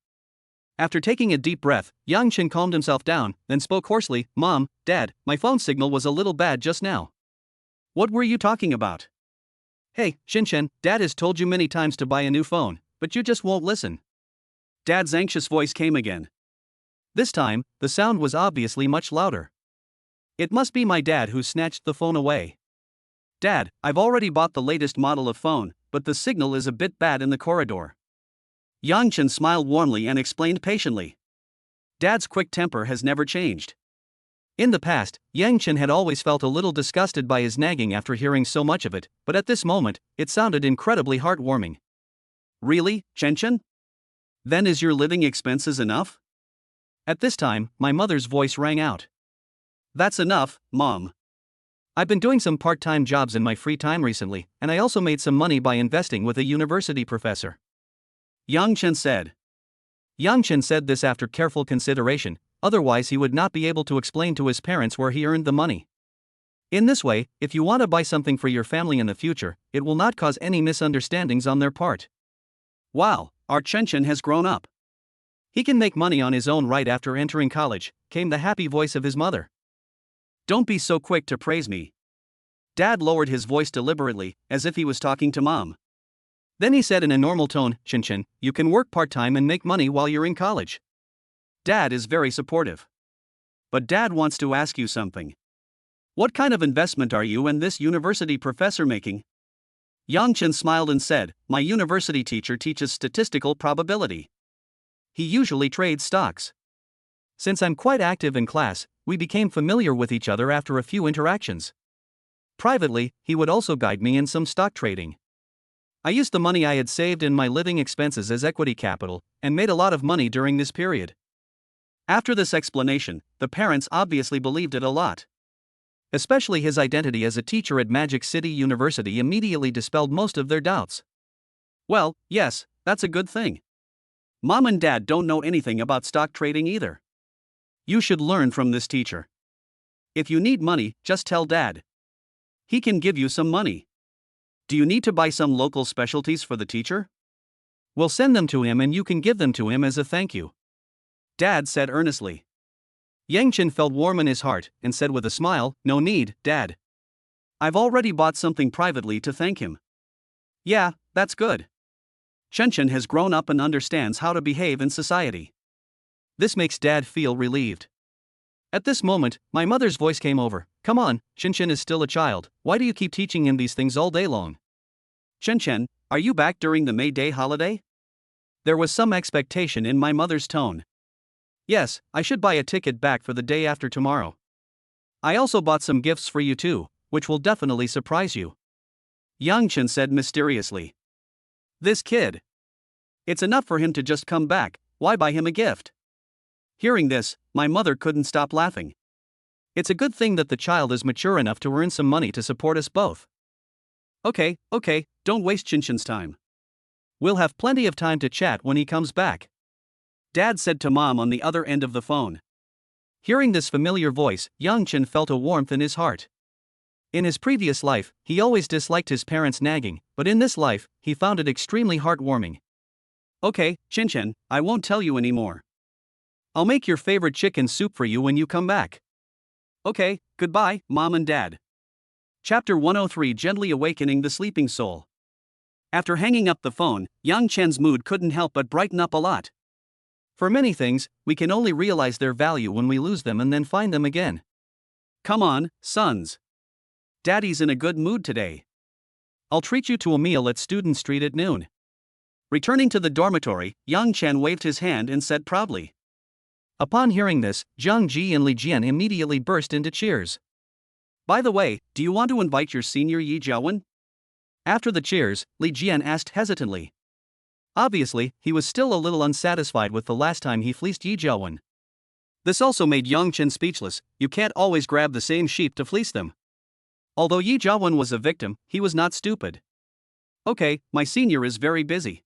A: After taking a deep breath, Yang Chen calmed himself down, then spoke hoarsely, Mom, Dad, my phone signal was a little bad just now. What were you talking about? Hey, Chen, Dad has told you many times to buy a new phone, but you just won't listen. Dad's anxious voice came again. This time, the sound was obviously much louder. It must be my dad who snatched the phone away. Dad, I've already bought the latest model of phone, but the signal is a bit bad in the corridor. Yang Chen smiled warmly and explained patiently. Dad's quick temper has never changed. In the past, Yang Chen had always felt a little disgusted by his nagging after hearing so much of it, but at this moment, it sounded incredibly heartwarming. Really, Chen? Then is your living expenses enough? At this time, my mother's voice rang out. That's enough, Mom. I've been doing some part-time jobs in my free time recently, and I also made some money by investing with a university professor. Yang Chen said. Yang Chen said this after careful consideration, otherwise he would not be able to explain to his parents where he earned the money. In this way, if you want to buy something for your family in the future, it will not cause any misunderstandings on their part. Wow, our Chen has grown up. He can make money on his own right after entering college, came the happy voice of his mother. Don't be so quick to praise me. Dad lowered his voice deliberately, as if he was talking to Mom. Then he said in a normal tone, Chen, you can work part-time and make money while you're in college. Dad is very supportive. But Dad wants to ask you something. What kind of investment are you and this university professor making? Yang Chen smiled and said, my university teacher teaches statistical probability. He usually trades stocks. Since I'm quite active in class, we became familiar with each other after a few interactions. Privately, he would also guide me in some stock trading. I used the money I had saved in my living expenses as equity capital, and made a lot of money during this period. After this explanation, the parents obviously believed it a lot. Especially his identity as a teacher at Magic City University immediately dispelled most of their doubts. Well, yes, that's a good thing. Mom and Dad don't know anything about stock trading either. You should learn from this teacher. If you need money, just tell Dad. He can give you some money. Do you need to buy some local specialties for the teacher? We'll send them to him and you can give them to him as a thank you. Dad said earnestly. Yang Chen felt warm in his heart and said with a smile, no need, Dad. I've already bought something privately to thank him. Yeah, that's good. Chen has grown up and understands how to behave in society. This makes Dad feel relieved. At this moment, my mother's voice came over. Come on, Chen is still a child. Why do you keep teaching him these things all day long? Chen, are you back during the May Day holiday? There was some expectation in my mother's tone. Yes, I should buy a ticket back for the day after tomorrow. I also bought some gifts for you too, which will definitely surprise you. Chen said mysteriously. This kid. It's enough for him to just come back, why buy him a gift? Hearing this, my mother couldn't stop laughing. It's a good thing that the child is mature enough to earn some money to support us both. Okay, don't waste Chen's time. We'll have plenty of time to chat when he comes back. Dad said to Mom on the other end of the phone. Hearing this familiar voice, Chen felt a warmth in his heart. In his previous life, he always disliked his parents nagging, but in this life, he found it extremely heartwarming. Okay, Chen, I won't tell you anymore. I'll make your favorite chicken soup for you when you come back. Okay, goodbye, Mom and Dad. Chapter 103 Gently Awakening the Sleeping Soul. After hanging up the phone, Chen's mood couldn't help but brighten up a lot. For many things, we can only realize their value when we lose them and then find them again. Come on, sons. Daddy's in a good mood today. I'll treat you to a meal at Student Street at noon. Returning to the dormitory, Chen waved his hand and said proudly. Upon hearing this, Zhang Ji and Li Jian immediately burst into cheers. By the way, do you want to invite your senior Yi Jiawen? After the cheers, Li Jian asked hesitantly. Obviously, he was still a little unsatisfied with the last time he fleeced Yi Jiawen. This also made Chen speechless. You can't always grab the same sheep to fleece them. Although Yi Jiawen was a victim, he was not stupid. Okay, my senior is very busy.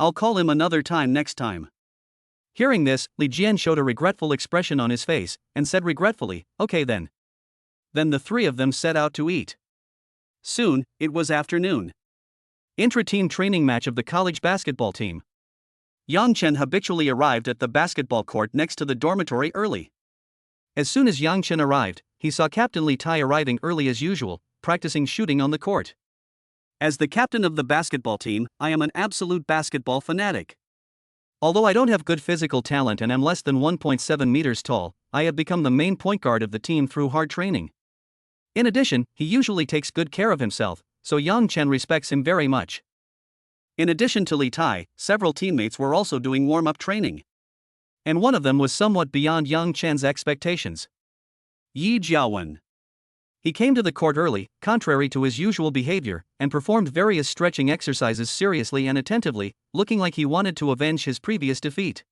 A: I'll call him another time next time. Hearing this, Li Jian showed a regretful expression on his face, and said regretfully, okay then. Then the three of them set out to eat. Soon, it was afternoon. Intra-team training match of the college basketball team. Chen habitually arrived at the basketball court next to the dormitory early. As soon as Chen arrived, he saw Captain Li Tai arriving early as usual, practicing shooting on the court. As the captain of the basketball team, I am an absolute basketball fanatic. Although I don't have good physical talent and am less than 1.7 meters tall, I have become the main point guard of the team through hard training. In addition, he usually takes good care of himself, so Chen respects him very much. In addition to Li Tai, several teammates were also doing warm-up training. And one of them was somewhat beyond Chen's expectations. Yi Jiawen. He came to the court early, contrary to his usual behavior, and performed various stretching exercises seriously and attentively, looking like he wanted to avenge his previous defeat.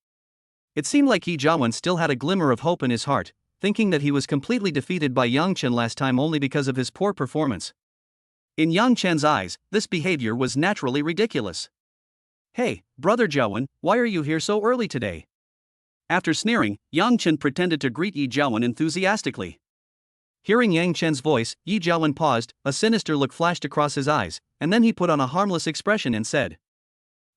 A: It seemed like Yi Jiawen still had a glimmer of hope in his heart, thinking that he was completely defeated by Chen last time only because of his poor performance. In Chen's eyes, this behavior was naturally ridiculous. Hey, brother Jiawen, why are you here so early today? After sneering, Chen pretended to greet Yi Jiawen enthusiastically. Hearing Chen's voice, Yi Jiawen paused, a sinister look flashed across his eyes, and then he put on a harmless expression and said,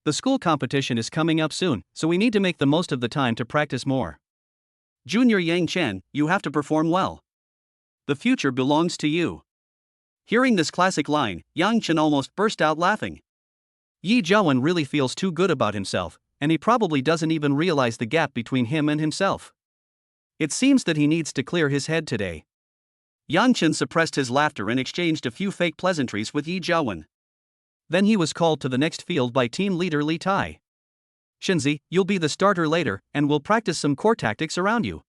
A: the school competition is coming up soon, so we need to make the most of the time to practice more. Junior Chen, you have to perform well. The future belongs to you. Hearing this classic line, Chen almost burst out laughing. Yi Jiawen really feels too good about himself, and he probably doesn't even realize the gap between him and himself. It seems that he needs to clear his head today. Chen suppressed his laughter and exchanged a few fake pleasantries with Yi Jiawen. Then he was called to the next field by team leader Li Tai. Shenzi, you'll be the starter later, and we'll practice some core tactics around you.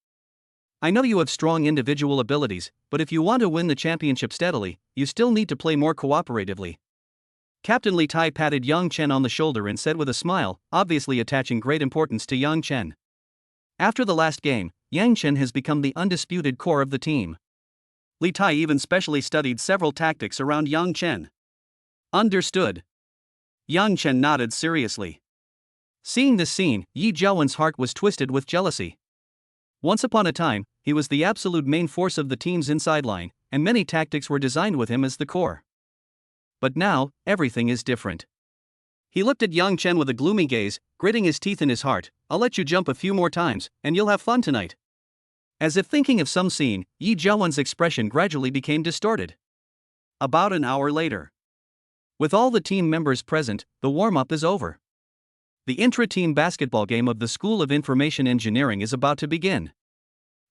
A: I know you have strong individual abilities, but if you want to win the championship steadily, you still need to play more cooperatively. Captain Li Tai patted Chen on the shoulder and said with a smile, obviously attaching great importance to Chen. After the last game, Chen has become the undisputed core of the team. Li Tai even specially studied several tactics around Chen. Understood. Chen nodded seriously. Seeing this scene, Yi Jiawen's heart was twisted with jealousy. Once upon a time, he was the absolute main force of the team's inside line, and many tactics were designed with him as the core. But now, everything is different. He looked at Chen with a gloomy gaze, gritting his teeth in his heart. I'll let you jump a few more times, and you'll have fun tonight. As if thinking of some scene, Yi Jiawen's expression gradually became distorted. About an hour later. With all the team members present, the warm-up is over. The intra-team basketball game of the School of Information Engineering is about to begin.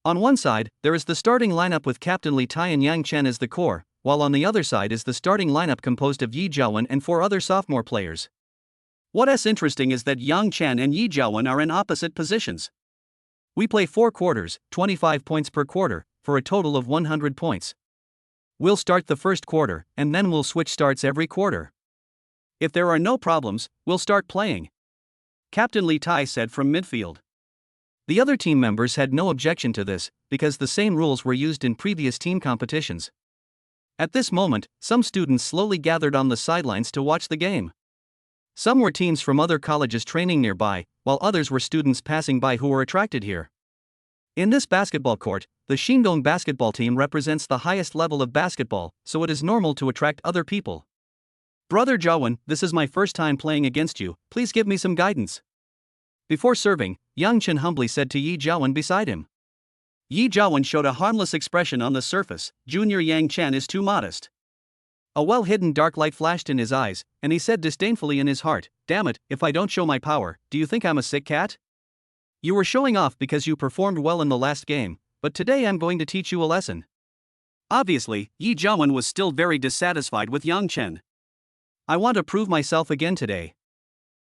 A: On one side, there is the starting lineup with Captain Li Tai and Yang Chen as the core, while on the other side is the starting lineup composed of Yi Jiawen and 4 other sophomore players. What's interesting is that Yang Chen and Yi Jiawen are in opposite positions. We play 4 quarters, 25 points per quarter, for a total of 100 points. We'll start the first quarter, and then we'll switch starts every quarter. If there are no problems, we'll start playing, Captain Li Tai said from midfield. The other team members had no objection to this, because the same rules were used in previous team competitions. At this moment, some students slowly gathered on the sidelines to watch the game. Some were teams from other colleges training nearby, while others were students passing by who were attracted here. In this basketball court, the Shandong basketball team represents the highest level of basketball, so it is normal to attract other people. Brother Jiawen, this is my first time playing against you, please give me some guidance. Before serving, Yang Chen humbly said to Yi Jiawen beside him. Yi Jiawen showed a harmless expression on the surface. Junior Yang Chen is too modest. A well-hidden dark light flashed in his eyes, and he said disdainfully in his heart, damn it, if I don't show my power, do you think I'm a sick cat? You were showing off because you performed well in the last game, but today I'm going to teach you a lesson. Obviously, Yi Jiawen was still very dissatisfied with Yang Chen. I want to prove myself again today.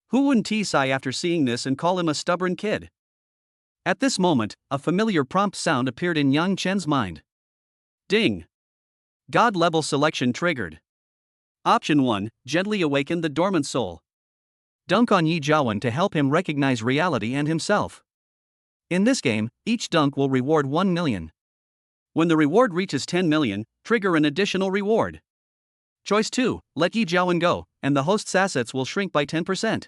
A: Who wouldn't sigh after seeing this and call him a stubborn kid? At this moment, a familiar prompt sound appeared in Yang Chen's mind. Ding! God level selection triggered. Option 1, gently awaken the dormant soul. Dunk on Yi Jiawen to help him recognize reality and himself. In this game, each dunk will reward 1 million. When the reward reaches 10 million, trigger an additional reward. Choice 2, let Yi Jiawen go, and the host's assets will shrink by 10%.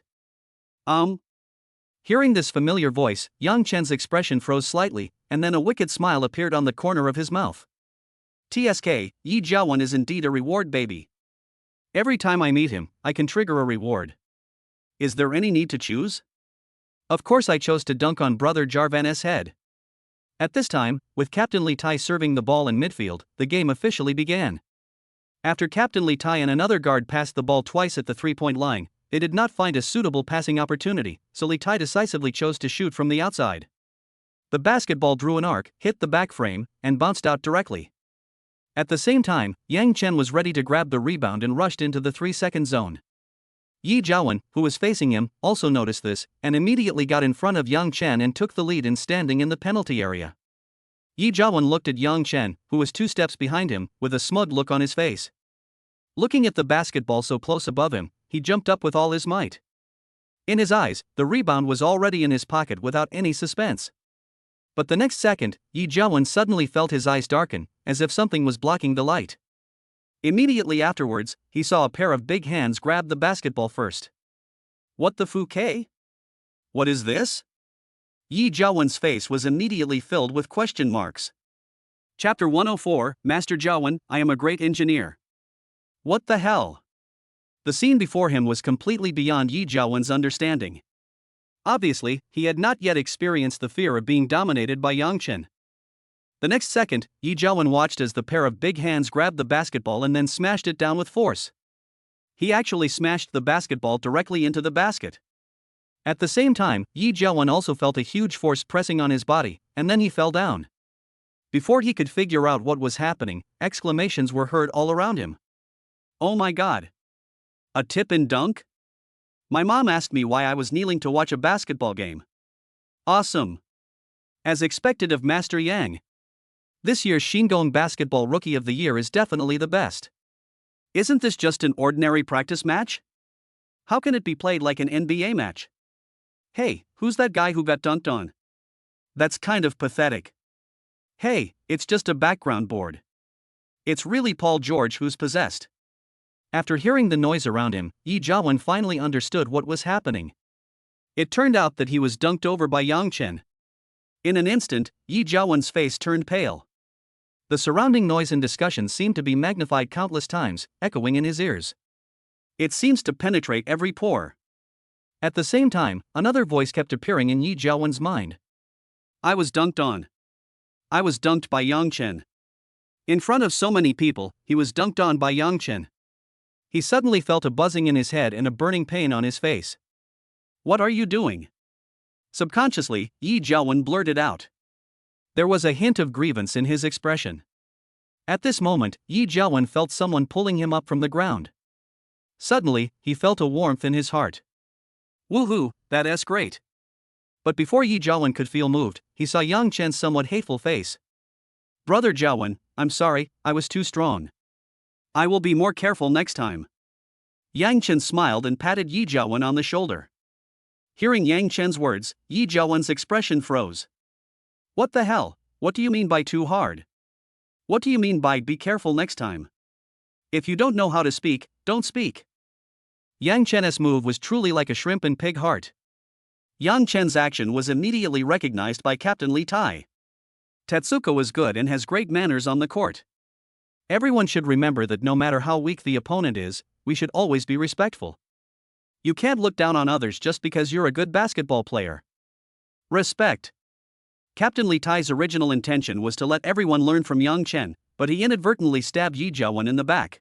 A: Hearing this familiar voice, Yang Chen's expression froze slightly, and then a wicked smile appeared on the corner of his mouth. TSK, Yi Jiawen is indeed a reward baby. Every time I meet him, I can trigger a reward. Is there any need to choose? Of course I chose to dunk on Brother Jarvan's head. At this time, with Captain Li Tai serving the ball in midfield, the game officially began. After Captain Li Tai and another guard passed the ball twice at the 3-point line, they did not find a suitable passing opportunity, so Li Tai decisively chose to shoot from the outside. The basketball drew an arc, hit the back frame, and bounced out directly. At the same time, Yang Chen was ready to grab the rebound and rushed into the 3-second zone. Yi Jiawen, who was facing him, also noticed this, and immediately got in front of Yang Chen and took the lead in standing in the penalty area. Yi Jiawen looked at Yang Chen, who was 2 steps behind him, with a smug look on his face. Looking at the basketball so close above him, he jumped up with all his might. In his eyes, the rebound was already in his pocket without any suspense. But the next second, Yi Jiawen suddenly felt his eyes darken, as if something was blocking the light. Immediately afterwards, he saw a pair of big hands grab the basketball first. What the fuck? What is this? Yi Jiawen's face was immediately filled with question marks. Chapter 104, Master Jiawen, I am a great engineer. What the hell? The scene before him was completely beyond Yi Jiawen's understanding. Obviously, he had not yet experienced the fear of being dominated by Yang Chen. The next second, Yi Jiawen watched as the pair of big hands grabbed the basketball and then smashed it down with force. He actually smashed the basketball directly into the basket. At the same time, Yi Jiawen also felt a huge force pressing on his body, and then he fell down. Before he could figure out what was happening, exclamations were heard all around him. Oh my god! A tip and dunk? My mom asked me why I was kneeling to watch a basketball game. Awesome! As expected of Master Yang. This year's Shandong Basketball Rookie of the Year is definitely the best. Isn't this just an ordinary practice match? How can it be played like an NBA match? Hey, who's that guy who got dunked on? That's kind of pathetic. Hey, it's just a background board. It's really Paul George who's possessed. After hearing the noise around him, Yi Jiawen finally understood what was happening. It turned out that he was dunked over by Yang Chen. In an instant, Yi Jiawen's face turned pale. The surrounding noise and discussion seemed to be magnified countless times, echoing in his ears. It seems to penetrate every pore. At the same time, another voice kept appearing in Yi Jiawen's mind. I was dunked on. I was dunked by Yang Chen. In front of so many people, he was dunked on by Yang Chen. He suddenly felt a buzzing in his head and a burning pain on his face. "What are you doing?" Subconsciously, Yi Jiawen blurted out. There was a hint of grievance in his expression. At this moment, Yi Jiawen felt someone pulling him up from the ground. Suddenly, he felt a warmth in his heart. "Woohoo, that's great." But before Yi Jiawen could feel moved, he saw Yang Chen's somewhat hateful face. "Brother Jiawen, I'm sorry, I was too strong. I will be more careful next time." Yang Chen smiled and patted Yi Jiawen on the shoulder. Hearing Yang Chen's words, Yi Jiawen's expression froze. "What the hell? What do you mean by too hard? What do you mean by be careful next time? If you don't know how to speak, don't speak." Yang Chen's move was truly like a shrimp and pig heart. Yang Chen's action was immediately recognized by Captain Li Tai. Tetsuko was good and has great manners on the court. Everyone should remember that no matter how weak the opponent is, we should always be respectful. You can't look down on others just because you're a good basketball player. Respect. Captain Li Tai's original intention was to let everyone learn from Yang Chen, but he inadvertently stabbed Yi Jiawen in the back.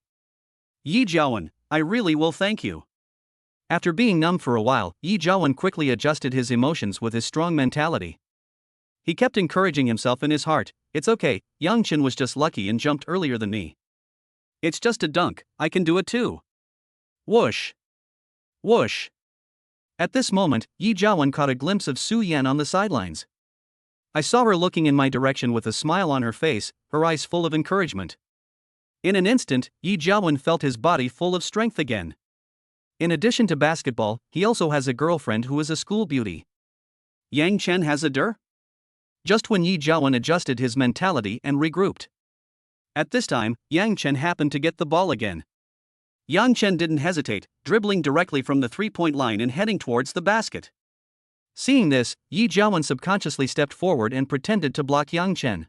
A: "Yi Jiawen, I really will thank you." After being numb for a while, Yi Jiawen quickly adjusted his emotions with his strong mentality. He kept encouraging himself in his heart, "It's okay, Yang Chen was just lucky and jumped earlier than me. It's just a dunk, I can do it too." Whoosh! Whoosh! At this moment, Yi Jiawen caught a glimpse of Su Yan on the sidelines. I saw her looking in my direction with a smile on her face, her eyes full of encouragement. In an instant, Yi Jiawen felt his body full of strength again. In addition to basketball, he also has a girlfriend who is a school beauty. Yang Chen has a der? Just when Yi Jiawen adjusted his mentality and regrouped. At this time, Yang Chen happened to get the ball again. Yang Chen didn't hesitate, dribbling directly from the three-point line and heading towards the basket. Seeing this, Yi Jiawen subconsciously stepped forward and pretended to block Yang Chen.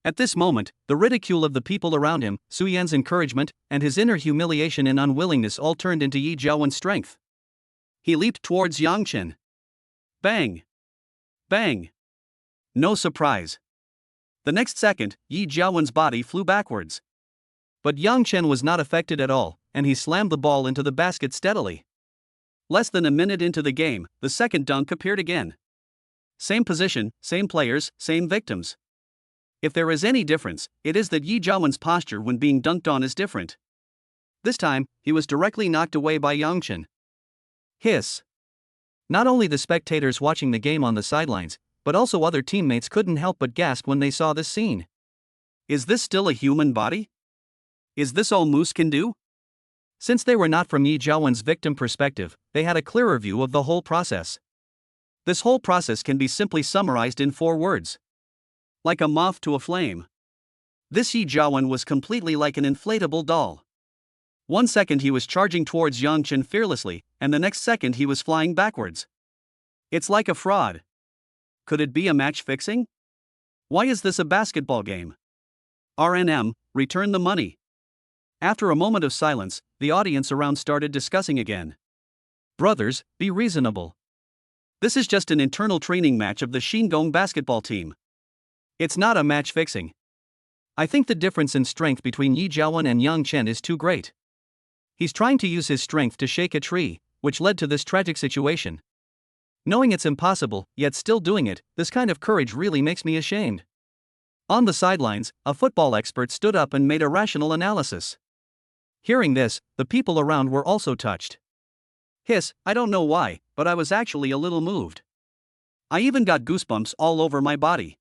A: At this moment, the ridicule of the people around him, Su Yan's encouragement, and his inner humiliation and unwillingness all turned into Yi Jiawen's strength. He leaped towards Yang Chen. Bang! Bang! No surprise. The next second, Yi Jiawen's body flew backwards. But Yang Chen was not affected at all, and he slammed the ball into the basket steadily. Less than a minute into the game, the second dunk appeared again. Same position, same players, same victims. If there is any difference, it is that Yi Jiawen's posture when being dunked on is different. This time, he was directly knocked away by Yang Chen. Hiss. Not only the spectators watching the game on the sidelines, but also other teammates couldn't help but gasp when they saw this scene. Is this still a human body? Is this all Moose can do? Since they were not from Yi Jiawen's victim perspective, they had a clearer view of the whole process. This whole process can be simply summarized in 4 words. Like a moth to a flame. This Yi Jiawen was completely like an inflatable doll. 1 second he was charging towards Yang Chen fearlessly, and the next second he was flying backwards. It's like a fraud. Could it be a match fixing? Why is this a basketball game? RNM, return the money. After a moment of silence, the audience around started discussing again. Brothers, be reasonable. This is just an internal training match of the Shingong basketball team. It's not a match fixing. I think the difference in strength between Yi Jiawen and Yang Chen is too great. He's trying to use his strength to shake a tree, which led to this tragic situation. Knowing it's impossible, yet still doing it, this kind of courage really makes me ashamed. On the sidelines, a football expert stood up and made a rational analysis. Hearing this, the people around were also touched. Hiss, I don't know why, but I was actually a little moved. I even got goosebumps all over my body.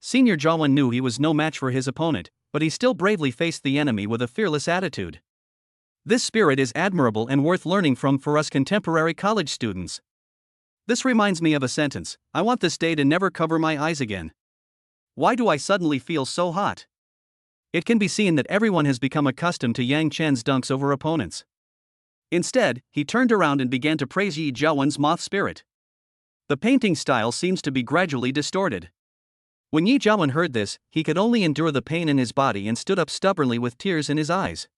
A: Senior Jiawen knew he was no match for his opponent, but he still bravely faced the enemy with a fearless attitude. This spirit is admirable and worth learning from for us contemporary college students. This reminds me of a sentence, I want this day to never cover my eyes again. Why do I suddenly feel so hot? It can be seen that everyone has become accustomed to Yang Chen's dunks over opponents. Instead, he turned around and began to praise Yi Jiawen's moth spirit. The painting style seems to be gradually distorted. When Yi Jiawen heard this, he could only endure the pain in his body and stood up stubbornly with tears in his eyes.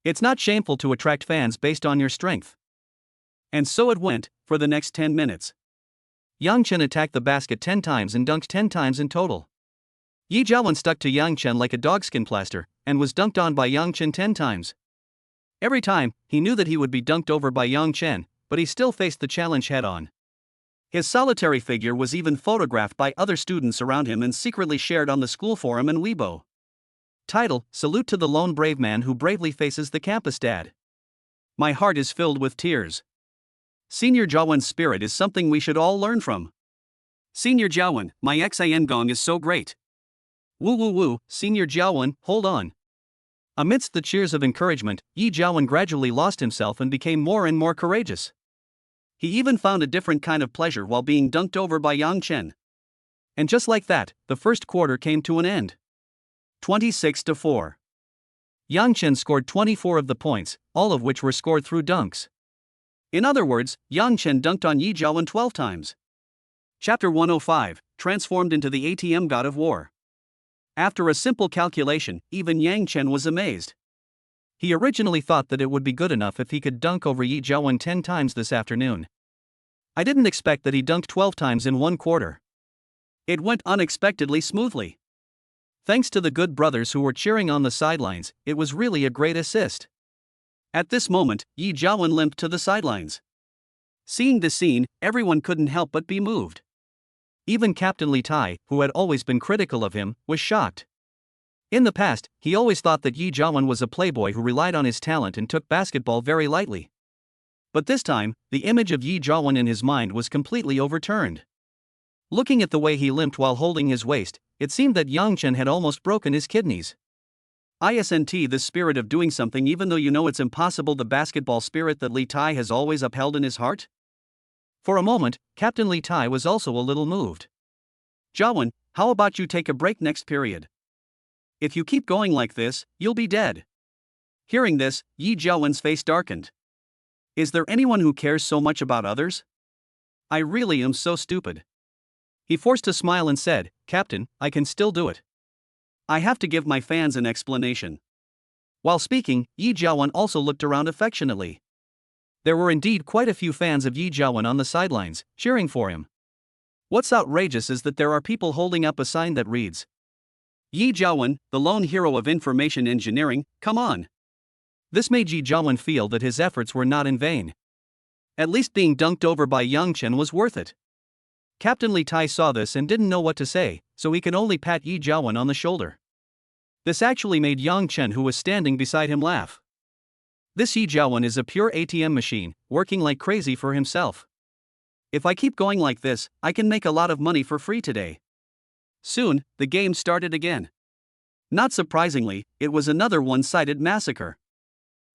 A: It's not shameful to attract fans based on your strength. And so it went, for the next 10 minutes. Yang Chen attacked the basket 10 times and dunked 10 times in total. Yi Jiawen stuck to Yang Chen like a dogskin plaster, and was dunked on by Yang Chen 10 times. Every time, he knew that he would be dunked over by Yang Chen, but he still faced the challenge head-on. His solitary figure was even photographed by other students around him and secretly shared on the school forum and Weibo. Title: Salute to the lone brave man who bravely faces the campus dad. My heart is filled with tears. Senior Jiawen's spirit is something we should all learn from. Senior Jiawen, my XIN gong is so great. Woo woo woo, Senior Jiawen, hold on. Amidst the cheers of encouragement, Yi Jiawen gradually lost himself and became more and more courageous. He even found a different kind of pleasure while being dunked over by Yang Chen. And just like that, the first quarter came to an end. 26-4. Yang Chen scored 24 of the points, all of which were scored through dunks. In other words, Yang Chen dunked on Yi Jiawen 12 times. Chapter 105, Transformed into the ATM God of War. After a simple calculation, even Yang Chen was amazed. He originally thought that it would be good enough if he could dunk over Yi Jiawen 10 times this afternoon. I didn't expect that he dunked 12 times in one quarter. It went unexpectedly smoothly. Thanks to the good brothers who were cheering on the sidelines, it was really a great assist. At this moment, Yi Jiawen limped to the sidelines. Seeing the scene, everyone couldn't help but be moved. Even Captain Li Tai, who had always been critical of him, was shocked. In the past, he always thought that Yi Jiawen was a playboy who relied on his talent and took basketball very lightly. But this time, the image of Yi Jiawen in his mind was completely overturned. Looking at the way he limped while holding his waist, it seemed that Yang Chen had almost broken his kidneys. Isn't the spirit of doing something even though you know it's impossible, the basketball spirit that Li Tai has always upheld in his heart? For a moment, Captain Li Tai was also a little moved. Jiawen, how about you take a break next period? If you keep going like this, you'll be dead. Hearing this, Yi Jiawen's face darkened. Is there anyone who cares so much about others? I really am so stupid. He forced a smile and said, Captain, I can still do it. I have to give my fans an explanation. While speaking, Yi Jiawen also looked around affectionately. There were indeed quite a few fans of Yi Jiawen on the sidelines, cheering for him. What's outrageous is that there are people holding up a sign that reads, Yi Jiawen, the lone hero of information engineering, come on. This made Yi Jiawen feel that his efforts were not in vain. At least being dunked over by Yang Chen was worth it. Captain Li Tai saw this and didn't know what to say, so he could only pat Yi Jiawen on the shoulder. This actually made Yang Chen, who was standing beside him, laugh. This Yi Jiawen is a pure ATM machine, working like crazy for himself. If I keep going like this, I can make a lot of money for free today. Soon, the game started again. Not surprisingly, it was another one-sided massacre.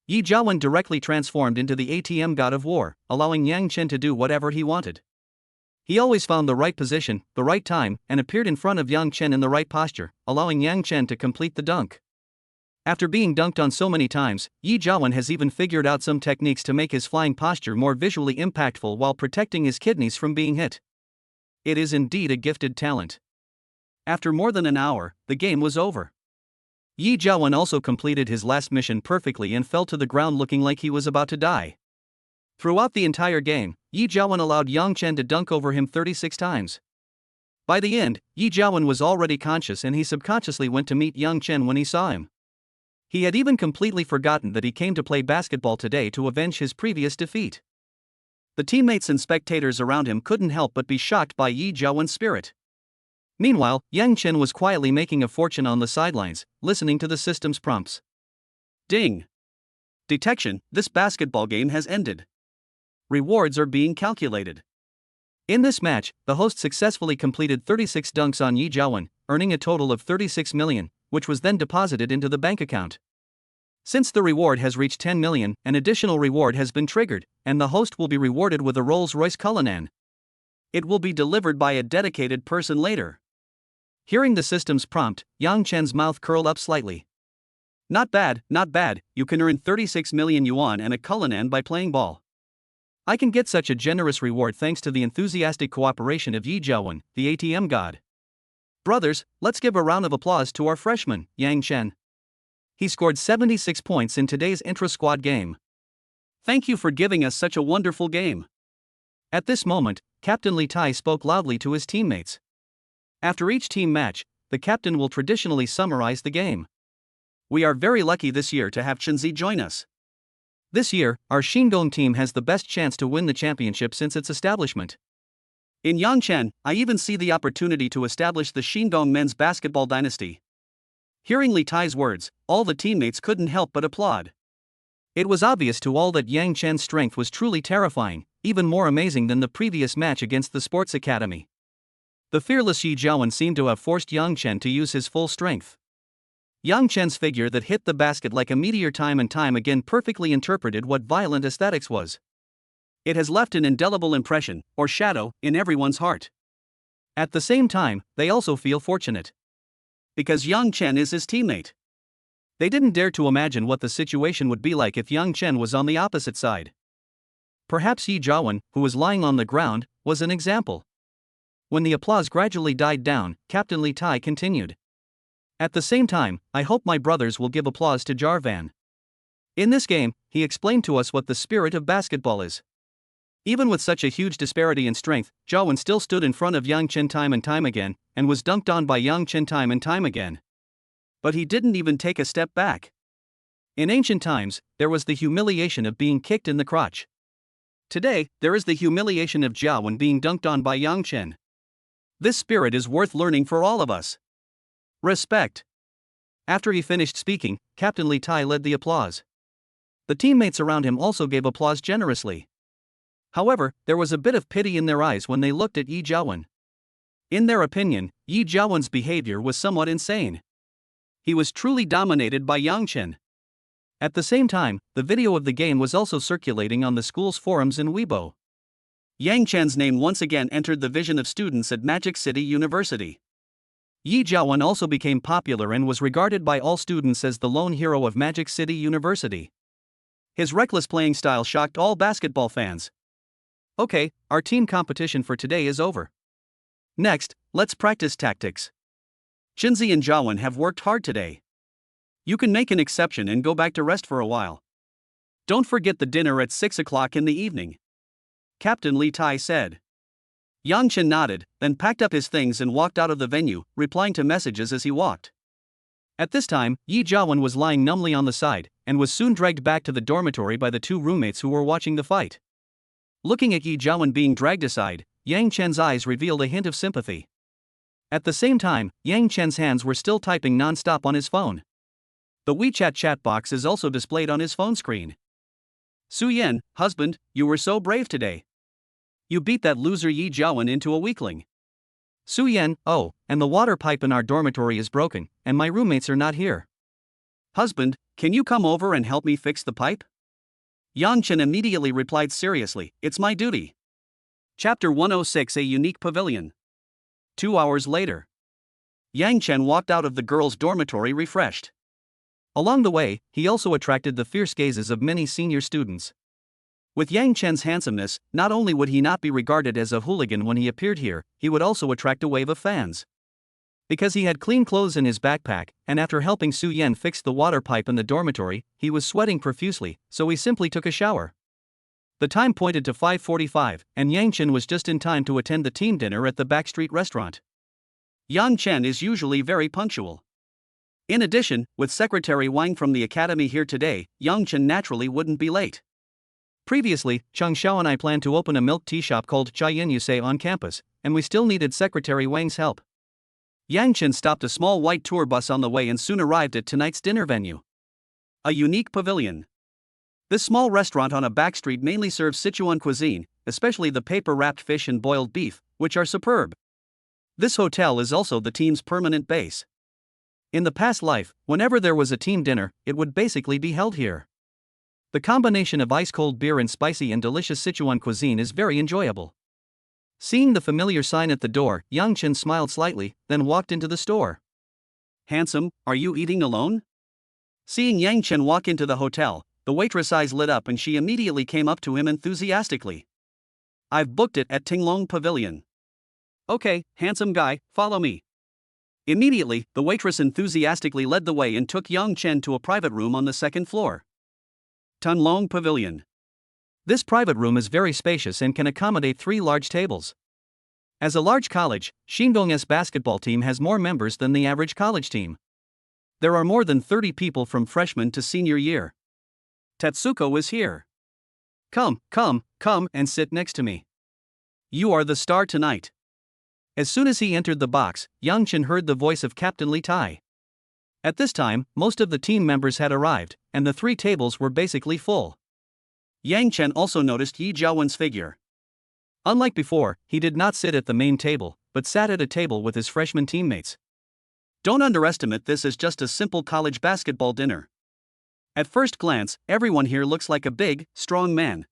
A: Yi Jiawen directly transformed into the ATM God of War, allowing Yang Chen to do whatever he wanted. He always found the right position, the right time, and appeared in front of Yang Chen in the right posture, allowing Yang Chen to complete the dunk. After being dunked on so many times, Yi Jiawen has even figured out some techniques to make his flying posture more visually impactful while protecting his kidneys from being hit. It is indeed a gifted talent. After more than an hour, the game was over. Yi Jiawen also completed his last mission perfectly and fell to the ground looking like he was about to die. Throughout the entire game, Yi Jiawen allowed Yang Chen to dunk over him 36 times. By the end, Yi Jiawen was already conscious and he subconsciously went to meet Yang Chen when he saw him. He had even completely forgotten that he came to play basketball today to avenge his previous defeat. The teammates and spectators around him couldn't help but be shocked by Yi Jiawen's spirit. Meanwhile, Yang Chen was quietly making a fortune on the sidelines, listening to the system's prompts. Ding! Detection, this basketball game has ended. Rewards are being calculated. In this match, the host successfully completed 36 dunks on Yi Jiawen, earning a total of 36 million, which was then deposited into the bank account. Since the reward has reached 10 million, an additional reward has been triggered, and the host will be rewarded with a Rolls-Royce Cullinan. It will be delivered by a dedicated person later. Hearing the system's prompt, Yang Chen's mouth curled up slightly. Not bad, not bad, you can earn 36 million yuan and a Cullinan by playing ball. I can get such a generous reward thanks to the enthusiastic cooperation of Yi Jiawen, the ATM god. Brothers, let's give a round of applause to our freshman, Yang Chen. He scored 76 points in today's intra-squad game. Thank you for giving us such a wonderful game. At this moment, Captain Li Tai spoke loudly to his teammates. After each team match, the captain will traditionally summarize the game. We are very lucky this year to have Chenzi join us. This year, our Shandong team has the best chance to win the championship since its establishment. In Yangchen, I even see the opportunity to establish the Shandong men's basketball dynasty. Hearing Li Tai's words, all the teammates couldn't help but applaud. It was obvious to all that Yang Chen's strength was truly terrifying, even more amazing than the previous match against the sports academy. The fearless Yi Jiawen seemed to have forced Yang Chen to use his full strength. Yang Chen's figure that hit the basket like a meteor time and time again perfectly interpreted what violent aesthetics was. It has left an indelible impression, or shadow, in everyone's heart. At the same time, they also feel fortunate. Because Yang Chen is his teammate. They didn't dare to imagine what the situation would be like if Yang Chen was on the opposite side. Perhaps Yi Jiawen, who was lying on the ground, was an example. When the applause gradually died down, Captain Li Tai continued. At the same time, I hope my brothers will give applause to Jarvan. In this game, he explained to us what the spirit of basketball is. Even with such a huge disparity in strength, Jiawen still stood in front of Yang Chen time and time again, and was dunked on by Yang Chen time and time again. But he didn't even take a step back. In ancient times, there was the humiliation of being kicked in the crotch. Today, there is the humiliation of Jiawen being dunked on by Yang Chen. This spirit is worth learning for all of us. Respect. After he finished speaking, Captain Li Tai led the applause. The teammates around him also gave applause generously. However, there was a bit of pity in their eyes when they looked at Yi Jiawen. In their opinion, Yi Jiawen's behavior was somewhat insane. He was truly dominated by Yang Chen. At the same time, the video of the game was also circulating on the school's forums in Weibo. Yang Chen's name once again entered the vision of students at Magic City University. Yi Jiawen also became popular and was regarded by all students as the lone hero of Magic City University. His reckless playing style shocked all basketball fans. Okay, our team competition for today is over. Next, let's practice tactics. Jinzi and Jiawen have worked hard today. You can make an exception and go back to rest for a while. Don't forget the dinner at 6 o'clock in the evening. Captain Li Tai said. Yang Chen nodded, then packed up his things and walked out of the venue, replying to messages as he walked. At this time, Yi Jiawen was lying numbly on the side, and was soon dragged back to the dormitory by the two roommates who were watching the fight. Looking at Yi Jiawen being dragged aside, Yang Chen's eyes revealed a hint of sympathy. At the same time, Yang Chen's hands were still typing non-stop on his phone. The WeChat chat box is also displayed on his phone screen. Su Yan, husband, you were so brave today. You beat that loser Yi Jiawen into a weakling. Su Yan, oh, and the water pipe in our dormitory is broken, and my roommates are not here. Husband, can you come over and help me fix the pipe? Yang Chen immediately replied seriously, it's my duty. Chapter 106: A Unique Pavilion. 2 hours later. Yang Chen walked out of the girls' dormitory refreshed. Along the way, he also attracted the fierce gazes of many senior students. With Yang Chen's handsomeness, not only would he not be regarded as a hooligan when he appeared here, he would also attract a wave of fans. Because he had clean clothes in his backpack, and after helping Su Yan fix the water pipe in the dormitory, he was sweating profusely, so he simply took a shower. The time pointed to 5:45, and Yang Chen was just in time to attend the team dinner at the backstreet restaurant. Yang Chen is usually very punctual. In addition, with Secretary Wang from the academy here today, Yang Chen naturally wouldn't be late. Previously, Cheng Xiao and I planned to open a milk tea shop called Chai Yin Yusei on campus, and we still needed Secretary Wang's help. Yang Chen stopped a small white tour bus on the way and soon arrived at tonight's dinner venue. A unique pavilion. This small restaurant on a backstreet mainly serves Sichuan cuisine, especially the paper-wrapped fish and boiled beef, which are superb. This hotel is also the team's permanent base. In the past life, whenever there was a team dinner, it would basically be held here. The combination of ice-cold beer and spicy and delicious Sichuan cuisine is very enjoyable. Seeing the familiar sign at the door, Yang Chen smiled slightly, then walked into the store. Handsome, are you eating alone? Seeing Yang Chen walk into the hotel, the waitress' eyes lit up and she immediately came up to him enthusiastically. I've booked it at Tinglong Pavilion. Okay, handsome guy, follow me. Immediately, the waitress enthusiastically led the way and took Yang Chen to a private room on the second floor. Tinglong Pavilion. This private room is very spacious and can accommodate 3 large tables. As a large college, Shandong's basketball team has more members than the average college team. There are more than 30 people from freshman to senior year. Tetsuko is here. Come and sit next to me. You are the star tonight. As soon as he entered the box, Yang Chen heard the voice of Captain Li Tai. At this time, most of the team members had arrived, and the 3 tables were basically full. Yang Chen also noticed Yi Jiawen's figure. Unlike before, he did not sit at the main table, but sat at a table with his freshman teammates. Don't underestimate this as just a simple college basketball dinner. At first glance, everyone here looks like a big, strong man.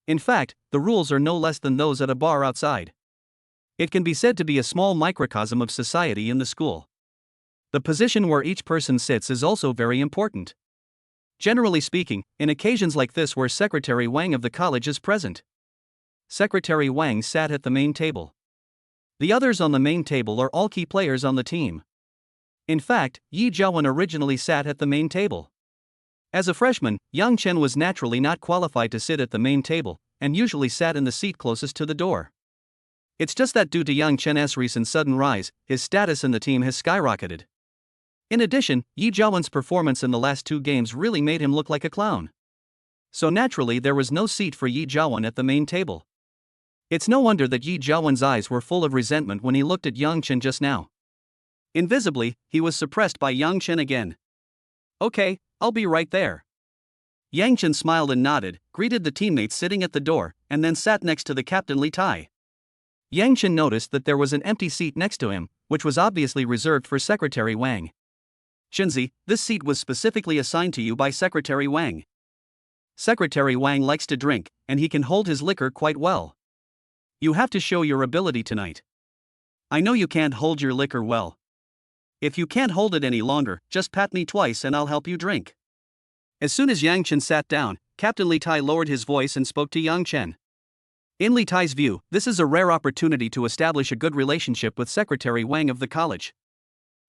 A: In fact, the rules are no less than those at a bar outside. It can be said to be a small microcosm of society in the school. The position where each person sits is also very important. Generally speaking, in occasions like this where Secretary Wang of the college is present. Secretary Wang sat at the main table. The others on the main table are all key players on the team. In fact, Yi Jiawen originally sat at the main table. As a freshman, Yang Chen was naturally not qualified to sit at the main table, and usually sat in the seat closest to the door. It's just that due to Yang Chen's recent sudden rise, his status in the team has skyrocketed. In addition, Yi Jiawen's performance in the last 2 games really made him look like a clown. So naturally there was no seat for Yi Jiawen at the main table. It's no wonder that Yi Jiawen's eyes were full of resentment when he looked at Yang Chen just now. Invisibly, he was suppressed by Yang Chen again. Okay, I'll be right there. Yang Chen smiled and nodded, greeted the teammates sitting at the door, and then sat next to the Captain Li Tai. Yang Chen noticed that there was an empty seat next to him, which was obviously reserved for Secretary Wang. Shinzi, this seat was specifically assigned to you by Secretary Wang. Secretary Wang likes to drink, and he can hold his liquor quite well. You have to show your ability tonight. I know you can't hold your liquor well. If you can't hold it any longer, just pat me twice and I'll help you drink. As soon as Yang Chen sat down, Captain Li Tai lowered his voice and spoke to Yang Chen. In Li Tai's view, this is a rare opportunity to establish a good relationship with Secretary Wang of the college.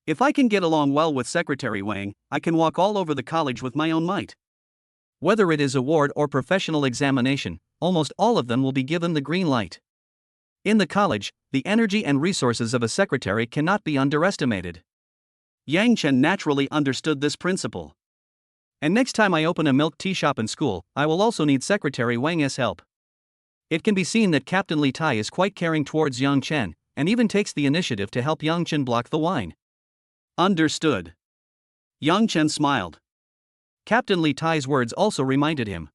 A: If I can get along well with Secretary Wang, I can walk all over the college with my own might. Whether it is award or professional examination, almost all of them will be given the green light. In the college, the energy and resources of a secretary cannot be underestimated. Yang Chen naturally understood this principle. And next time I open a milk tea shop in school, I will also need Secretary Wang's help. It can be seen that Captain Li Tai is quite caring towards Yang Chen, and even takes the initiative to help Yang Chen block the wine. Understood. Yang Chen smiled. Captain Li Tai's words also reminded him.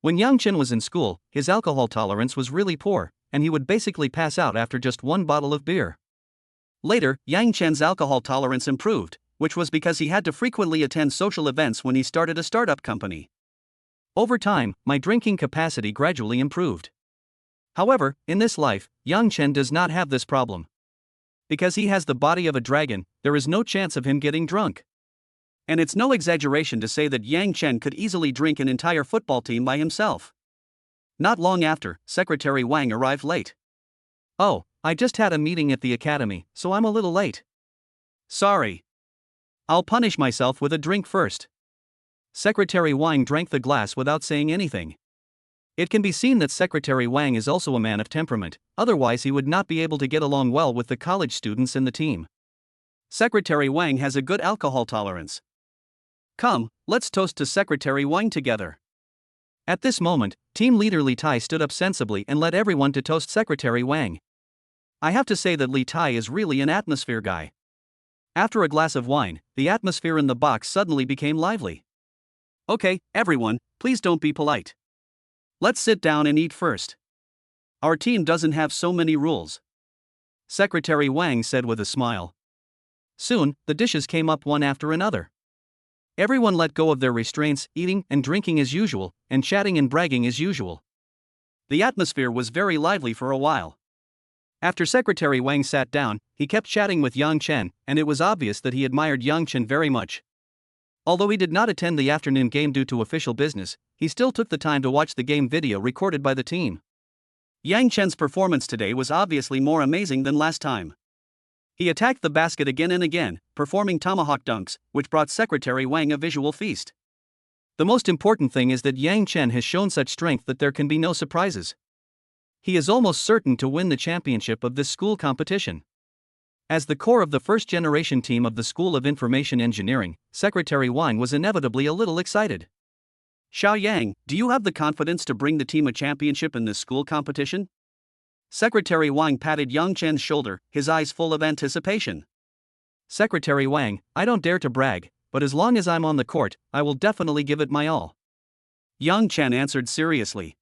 A: When Yang Chen was in school, his alcohol tolerance was really poor, and he would basically pass out after just 1 bottle of beer. Later, Yang Chen's alcohol tolerance improved, which was because he had to frequently attend social events when he started a startup company. Over time, my drinking capacity gradually improved. However, in this life, Yang Chen does not have this problem. Because he has the body of a dragon, there is no chance of him getting drunk. And it's no exaggeration to say that Yang Chen could easily drink an entire football team by himself. Not long after, Secretary Wang arrived late. Oh, I just had a meeting at the academy, so I'm a little late. Sorry. I'll punish myself with a drink first. Secretary Wang drank the glass without saying anything. It can be seen that Secretary Wang is also a man of temperament, otherwise he would not be able to get along well with the college students in the team. Secretary Wang has a good alcohol tolerance. Come, let's toast to Secretary Wang together. At this moment, team leader Li Tai stood up sensibly and led everyone to toast Secretary Wang. I have to say that Li Tai is really an atmosphere guy. After a glass of wine, the atmosphere in the box suddenly became lively. Okay, everyone, please don't be polite. Let's sit down and eat first. Our team doesn't have so many rules. Secretary Wang said with a smile. Soon, the dishes came up one after another. Everyone let go of their restraints, eating and drinking as usual, and chatting and bragging as usual. The atmosphere was very lively for a while. After Secretary Wang sat down, he kept chatting with Yang Chen, and it was obvious that he admired Yang Chen very much. Although he did not attend the afternoon game due to official business, he still took the time to watch the game video recorded by the team. Yang Chen's performance today was obviously more amazing than last time. He attacked the basket again and again, performing tomahawk dunks, which brought Secretary Wang a visual feast. The most important thing is that Yang Chen has shown such strength that there can be no surprises. He is almost certain to win the championship of this school competition. As the core of the first-generation team of the School of Information Engineering, Secretary Wang was inevitably a little excited. Xiao Yang, do you have the confidence to bring the team a championship in this school competition? Secretary Wang patted Yang Chen's shoulder, his eyes full of anticipation. Secretary Wang, I don't dare to brag, but as long as I'm on the court, I will definitely give it my all. Yang Chen answered seriously.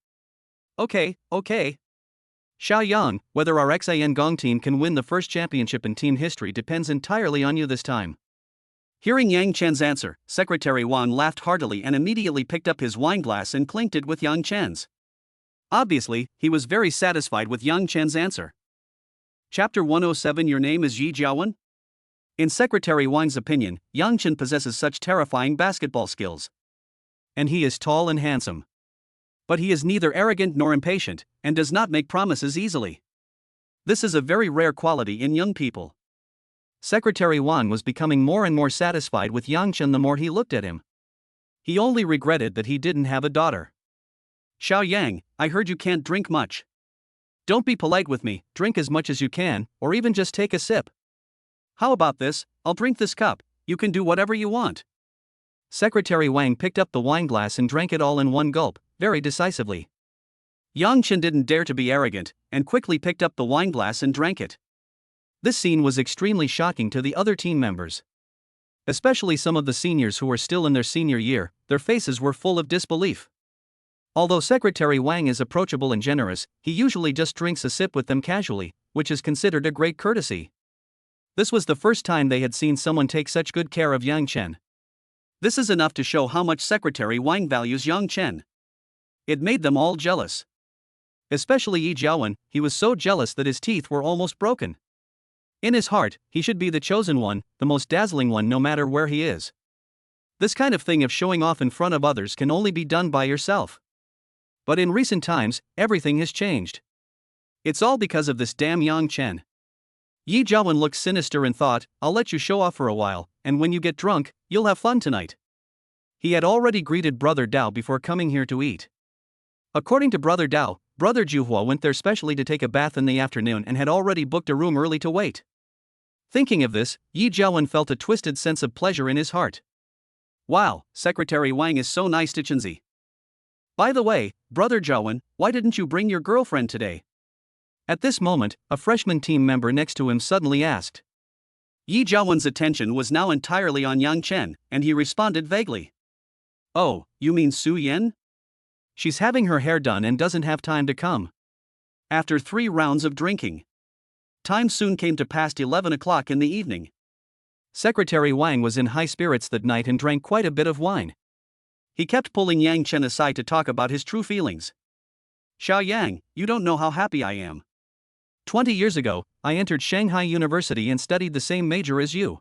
A: Okay. Xiao Yang, whether our XAN Gong team can win the first championship in team history depends entirely on you this time. Hearing Yang Chen's answer, Secretary Wang laughed heartily and immediately picked up his wine glass and clinked it with Yang Chen's. Obviously, he was very satisfied with Yang Chen's answer. Chapter 107. Your name is Yi Jiawen? In Secretary Wang's opinion, Yang Chen possesses such terrifying basketball skills. And he is tall and handsome. But he is neither arrogant nor impatient, and does not make promises easily. This is a very rare quality in young people. Secretary Wang was becoming more and more satisfied with Yang Chen the more he looked at him. He only regretted that he didn't have a daughter. Xiao Yang, I heard you can't drink much. Don't be polite with me, drink as much as you can, or even just take a sip. How about this? I'll drink this cup, you can do whatever you want. Secretary Wang picked up the wine glass and drank it all in one gulp, very decisively. Yang Chen didn't dare to be arrogant, and quickly picked up the wine glass and drank it. This scene was extremely shocking to the other team members. Especially some of the seniors who were still in their senior year, their faces were full of disbelief. Although Secretary Wang is approachable and generous, he usually just drinks a sip with them casually, which is considered a great courtesy. This was the first time they had seen someone take such good care of Yang Chen. This is enough to show how much Secretary Wang values Yang Chen. It made them all jealous. Especially Yi Jiawen, he was so jealous that his teeth were almost broken. In his heart, he should be the chosen one, the most dazzling one no matter where he is. This kind of thing of showing off in front of others can only be done by yourself. But in recent times, everything has changed. It's all because of this damn Yang Chen. Yi Jiawen looked sinister and thought, I'll let you show off for a while, and when you get drunk, you'll have fun tonight. He had already greeted Brother Dao before coming here to eat. According to Brother Dao, Brother Juhua went there specially to take a bath in the afternoon and had already booked a room early to wait. Thinking of this, Yi Jiawen felt a twisted sense of pleasure in his heart. Wow, Secretary Wang is so nice to Chenzi. By the way, Brother Jiawen, why didn't you bring your girlfriend today? At this moment, a freshman team member next to him suddenly asked. Yi Jiawen's attention was now entirely on Yang Chen, and he responded vaguely. Oh, you mean Su Yan? She's having her hair done and doesn't have time to come. After 3 rounds of drinking, time soon came to past 11 o'clock in the evening. Secretary Wang was in high spirits that night and drank quite a bit of wine. He kept pulling Yang Chen aside to talk about his true feelings. Xiao Yang, you don't know how happy I am. 20 years ago, I entered Shanghai University and studied the same major as you.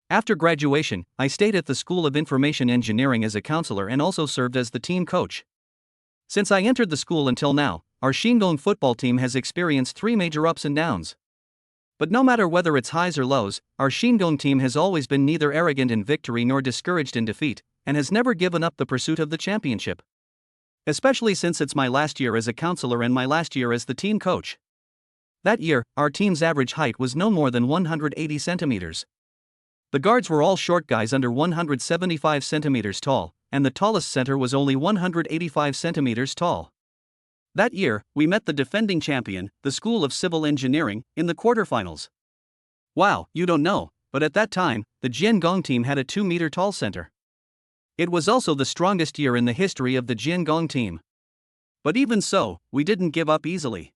A: After graduation, I stayed at the School of Information Engineering as a counselor and also served as the team coach. Since I entered the school until now, our Shandong football team has experienced 3 major ups and downs. But no matter whether it's highs or lows, our Shandong team has always been neither arrogant in victory nor discouraged in defeat, and has never given up the pursuit of the championship. Especially since it's my last year as a counselor and my last year as the team coach. That year, our team's average height was no more than 180 centimeters. The guards were all short guys under 175 centimeters tall, and the tallest center was only 185 centimeters tall. That year, we met the defending champion, the School of Civil Engineering, in the quarterfinals. Wow, you don't know, but at that time, the Jiangong team had a 2-meter tall center. It was also the strongest year in the history of the Jiangong team. But even so, we didn't give up easily.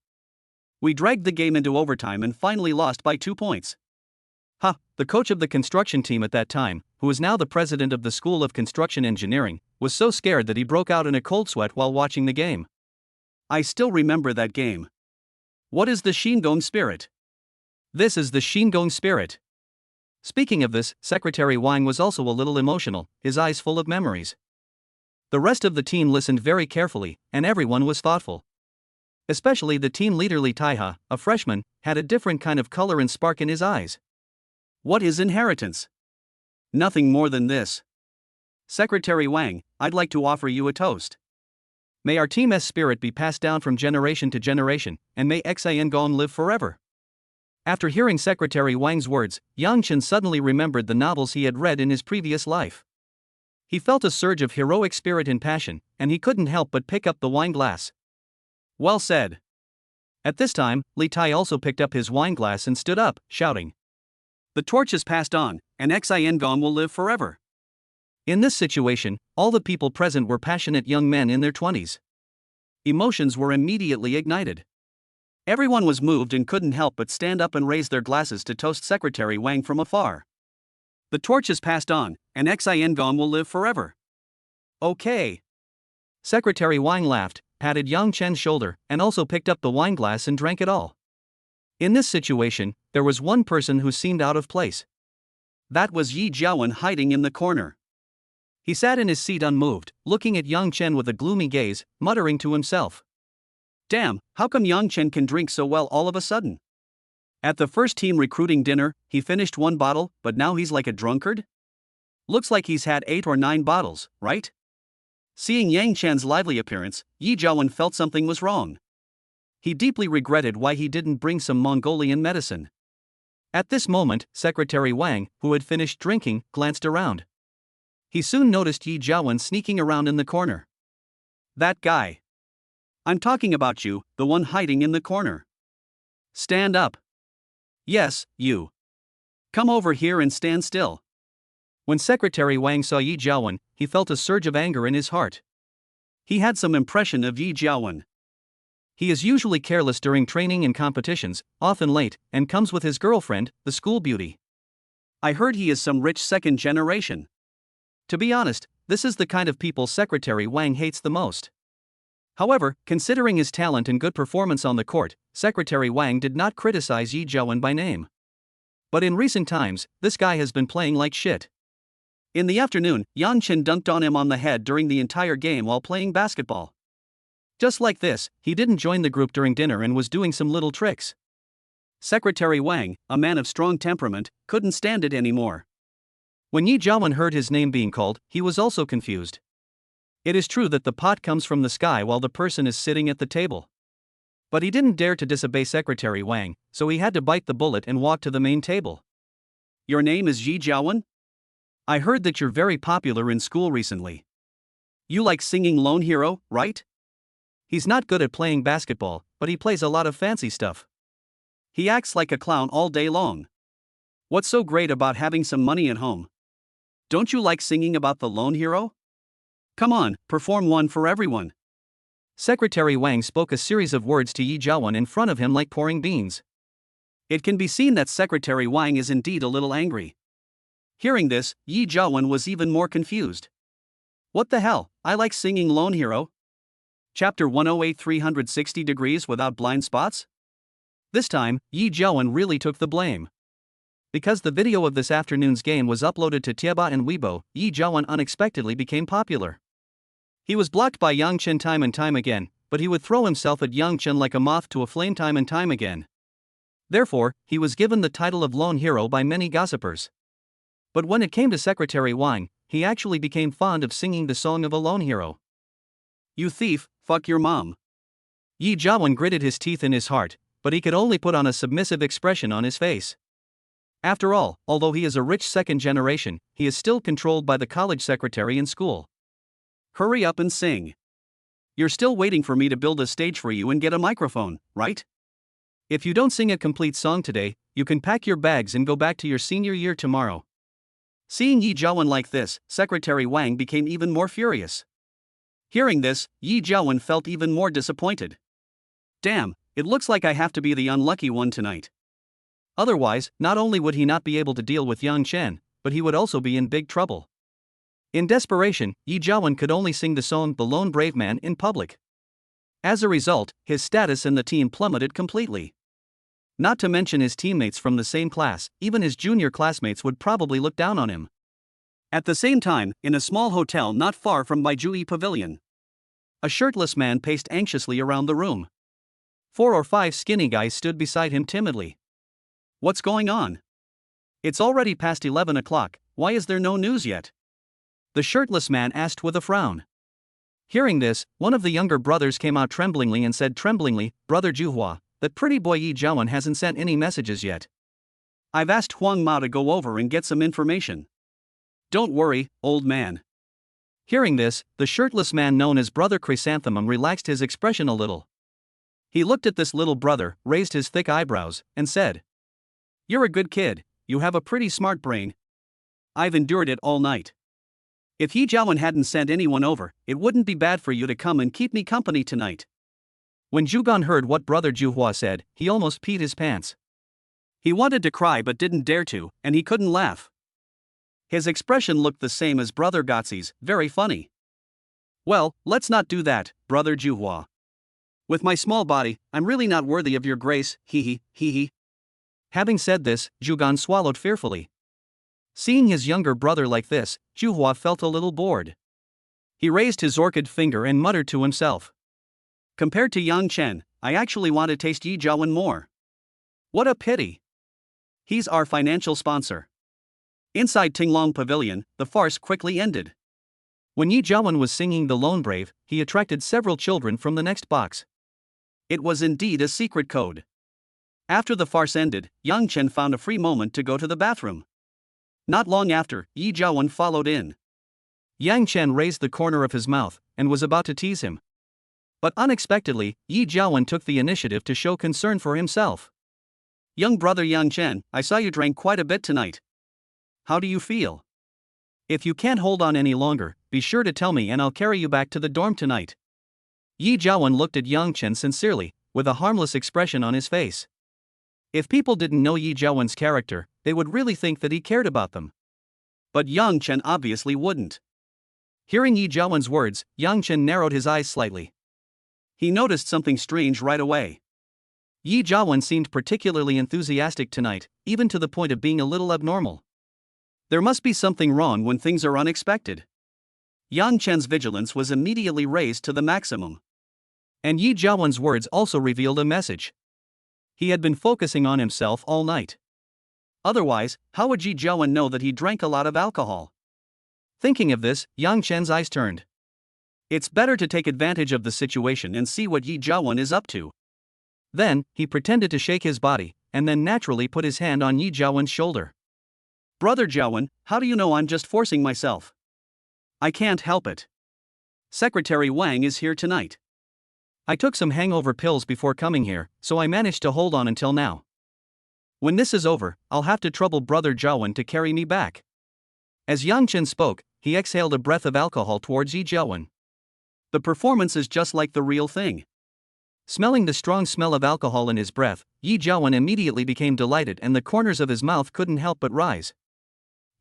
A: We dragged the game into overtime and finally lost by 2 points. The coach of the construction team at that time, who is now the president of the School of Construction Engineering, was so scared that he broke out in a cold sweat while watching the game. I still remember that game. What is the Shandong spirit? This is the Shandong spirit. Speaking of this, Secretary Wang was also a little emotional, his eyes full of memories. The rest of the team listened very carefully, and everyone was thoughtful. Especially the team leader Li Taiha, a freshman, had a different kind of color and spark in his eyes. What is inheritance? Nothing more than this. Secretary Wang, I'd like to offer you a toast. May our team's spirit be passed down from generation to generation, and may Xian Gong live forever. After hearing Secretary Wang's words, Yang Chen suddenly remembered the novels he had read in his previous life. He felt a surge of heroic spirit and passion, and he couldn't help but pick up the wine glass. Well said. At this time, Li Tai also picked up his wine glass and stood up, shouting, "The torch is passed on, and Xiangong will live forever." In this situation, all the people present were passionate young men in their 20s. Emotions were immediately ignited. Everyone was moved and couldn't help but stand up and raise their glasses to toast Secretary Wang from afar. "The torch is passed on, and Xiangong will live forever." Okay. Secretary Wang laughed, patted Yang Chen's shoulder, and also picked up the wine glass and drank it all. In this situation, there was one person who seemed out of place. That was Yi Jiawen hiding in the corner. He sat in his seat unmoved, looking at Yang Chen with a gloomy gaze, muttering to himself, "Damn, how come Yang Chen can drink so well all of a sudden? At the first team recruiting dinner, he finished 1 bottle, but now he's like a drunkard? Looks like he's had 8 or 9 bottles, right?" Seeing Yang Chen's lively appearance, Yi Jiawen felt something was wrong. He deeply regretted why he didn't bring some Mongolian medicine. At this moment, Secretary Wang, who had finished drinking, glanced around. He soon noticed Yi Jiawen sneaking around in the corner. "That guy. I'm talking about you, the one hiding in the corner. Stand up. Yes, you. Come over here and stand still." When Secretary Wang saw Yi Jiawen, he felt a surge of anger in his heart. He had some impression of Yi Jiawen. He is usually careless during training and competitions, often late, and comes with his girlfriend, the school beauty. I heard he is some rich second generation. To be honest, this is the kind of people Secretary Wang hates the most. However, considering his talent and good performance on the court, Secretary Wang did not criticize Yi Jiawen by name. But in recent times, this guy has been playing like shit. In the afternoon, Yang Chen dunked on him on the head during the entire game while playing basketball. Just like this, he didn't join the group during dinner and was doing some little tricks. Secretary Wang, a man of strong temperament, couldn't stand it anymore. When Yi Jiawen heard his name being called, he was also confused. It is true that the pot comes from the sky while the person is sitting at the table. But he didn't dare to disobey Secretary Wang, so he had to bite the bullet and walk to the main table. "Your name is Yi Jiawen? I heard that you're very popular in school recently. You like singing Lone Hero, right? He's not good at playing basketball, but he plays a lot of fancy stuff. He acts like a clown all day long. What's so great about having some money at home? Don't you like singing about the lone hero? Come on, perform one for everyone." Secretary Wang spoke a series of words to Yi Jiawen in front of him like pouring beans. It can be seen that Secretary Wang is indeed a little angry. Hearing this, Yi Jiawen was even more confused. "What the hell, I like singing Lone Hero." Chapter 108, 360 Degrees Without Blind Spots? This time, Yi Jiawen really took the blame. Because the video of this afternoon's game was uploaded to Tieba and Weibo, Yi Jiawen unexpectedly became popular. He was blocked by Yang Chen time and time again, but he would throw himself at Yang Chen like a moth to a flame time and time again. Therefore, he was given the title of lone hero by many gossipers. But when it came to Secretary Wang, he actually became fond of singing the song of a lone hero. "You thief, fuck your mom." Yi Jiawen gritted his teeth in his heart, but he could only put on a submissive expression on his face. After all, although he is a rich second generation, he is still controlled by the college secretary in school. "Hurry up and sing. You're still waiting for me to build a stage for you and get a microphone, right? If you don't sing a complete song today, you can pack your bags and go back to your senior year tomorrow." Seeing Yi Jiawen like this, Secretary Wang became even more furious. Hearing this, Yi Jiawen felt even more disappointed. "Damn, it looks like I have to be the unlucky one tonight. Otherwise, not only would he not be able to deal with Yang Chen, but he would also be in big trouble." In desperation, Yi Jiawen could only sing the song "The Lone Brave Man" in public. As a result, his status in the team plummeted completely. Not to mention his teammates from the same class, even his junior classmates would probably look down on him. At the same time, in a small hotel not far from Baijui Pavilion, a shirtless man paced anxiously around the room. 4 or 5 skinny guys stood beside him timidly. "What's going on? It's already past 11 o'clock, why is there no news yet?" the shirtless man asked with a frown. Hearing this, one of the younger brothers came out tremblingly and said tremblingly, "Brother Juhua, that pretty boy Yi Jiawen hasn't sent any messages yet. I've asked Huang Mao to go over and get some information." "Don't worry, old man. Hearing this, the shirtless man known as Brother Chrysanthemum relaxed his expression a little. He looked at this little brother, raised his thick eyebrows, and said, "You're a good kid, you have a pretty smart brain. I've endured it all night. If Yi Jiawen hadn't sent anyone over, it wouldn't be bad for you to come and keep me company tonight." When Zhugan heard what Brother Juhua said, he almost peed his pants. He wanted to cry but didn't dare to, and he couldn't laugh. His expression looked the same as Brother Gotzi's, very funny. "Well, let's not do that, Brother Juhua. With my small body, I'm really not worthy of your grace, hee hee. Having said this, Zhugan swallowed fearfully. Seeing his younger brother like this, Juhua felt a little bored. He raised his orchid finger and muttered to himself. "Compared to Yang Chen, I actually want to taste Yi Jiawen more. What a pity. He's our financial sponsor." Inside Tinglong Pavilion, the farce quickly ended. When Yi Jiawen was singing The Lone Brave, he attracted several children from the next box. It was indeed a secret code. After the farce ended, Yang Chen found a free moment to go to the bathroom. Not long after, Yi Jiawen followed in. Yang Chen raised the corner of his mouth and was about to tease him. But unexpectedly, Yi Jiawen took the initiative to show concern for himself. "Young brother Yang Chen, I saw you drank quite a bit tonight. How do you feel? If you can't hold on any longer, be sure to tell me and I'll carry you back to the dorm tonight." Yi Jiawen looked at Yang Chen sincerely, with a harmless expression on his face. If people didn't know Yi Jiawen's character, they would really think that he cared about them. But Yang Chen obviously wouldn't. Hearing Yi Jiawen's words, Yang Chen narrowed his eyes slightly. He noticed something strange right away. Yi Jiawen seemed particularly enthusiastic tonight, even to the point of being a little abnormal. There must be something wrong when things are unexpected. Yang Chen's vigilance was immediately raised to the maximum. And Yi Jiawen's words also revealed a message. He had been focusing on himself all night. Otherwise, how would Yi Jiawen know that he drank a lot of alcohol? Thinking of this, Yang Chen's eyes turned. It's better to take advantage of the situation and see what Yi Jiawen is up to. Then, he pretended to shake his body, and then naturally put his hand on Yi Jiawen's shoulder. "Brother Jiawen, how do you know I'm just forcing myself? I can't help it. Secretary Wang is here tonight. I took some hangover pills before coming here, so I managed to hold on until now. When this is over, I'll have to trouble Brother Jiawen to carry me back." As Yang Chen spoke, he exhaled a breath of alcohol towards Yi Jiawen. The performance is just like the real thing. Smelling the strong smell of alcohol in his breath, Yi Jiawen immediately became delighted and the corners of his mouth couldn't help but rise.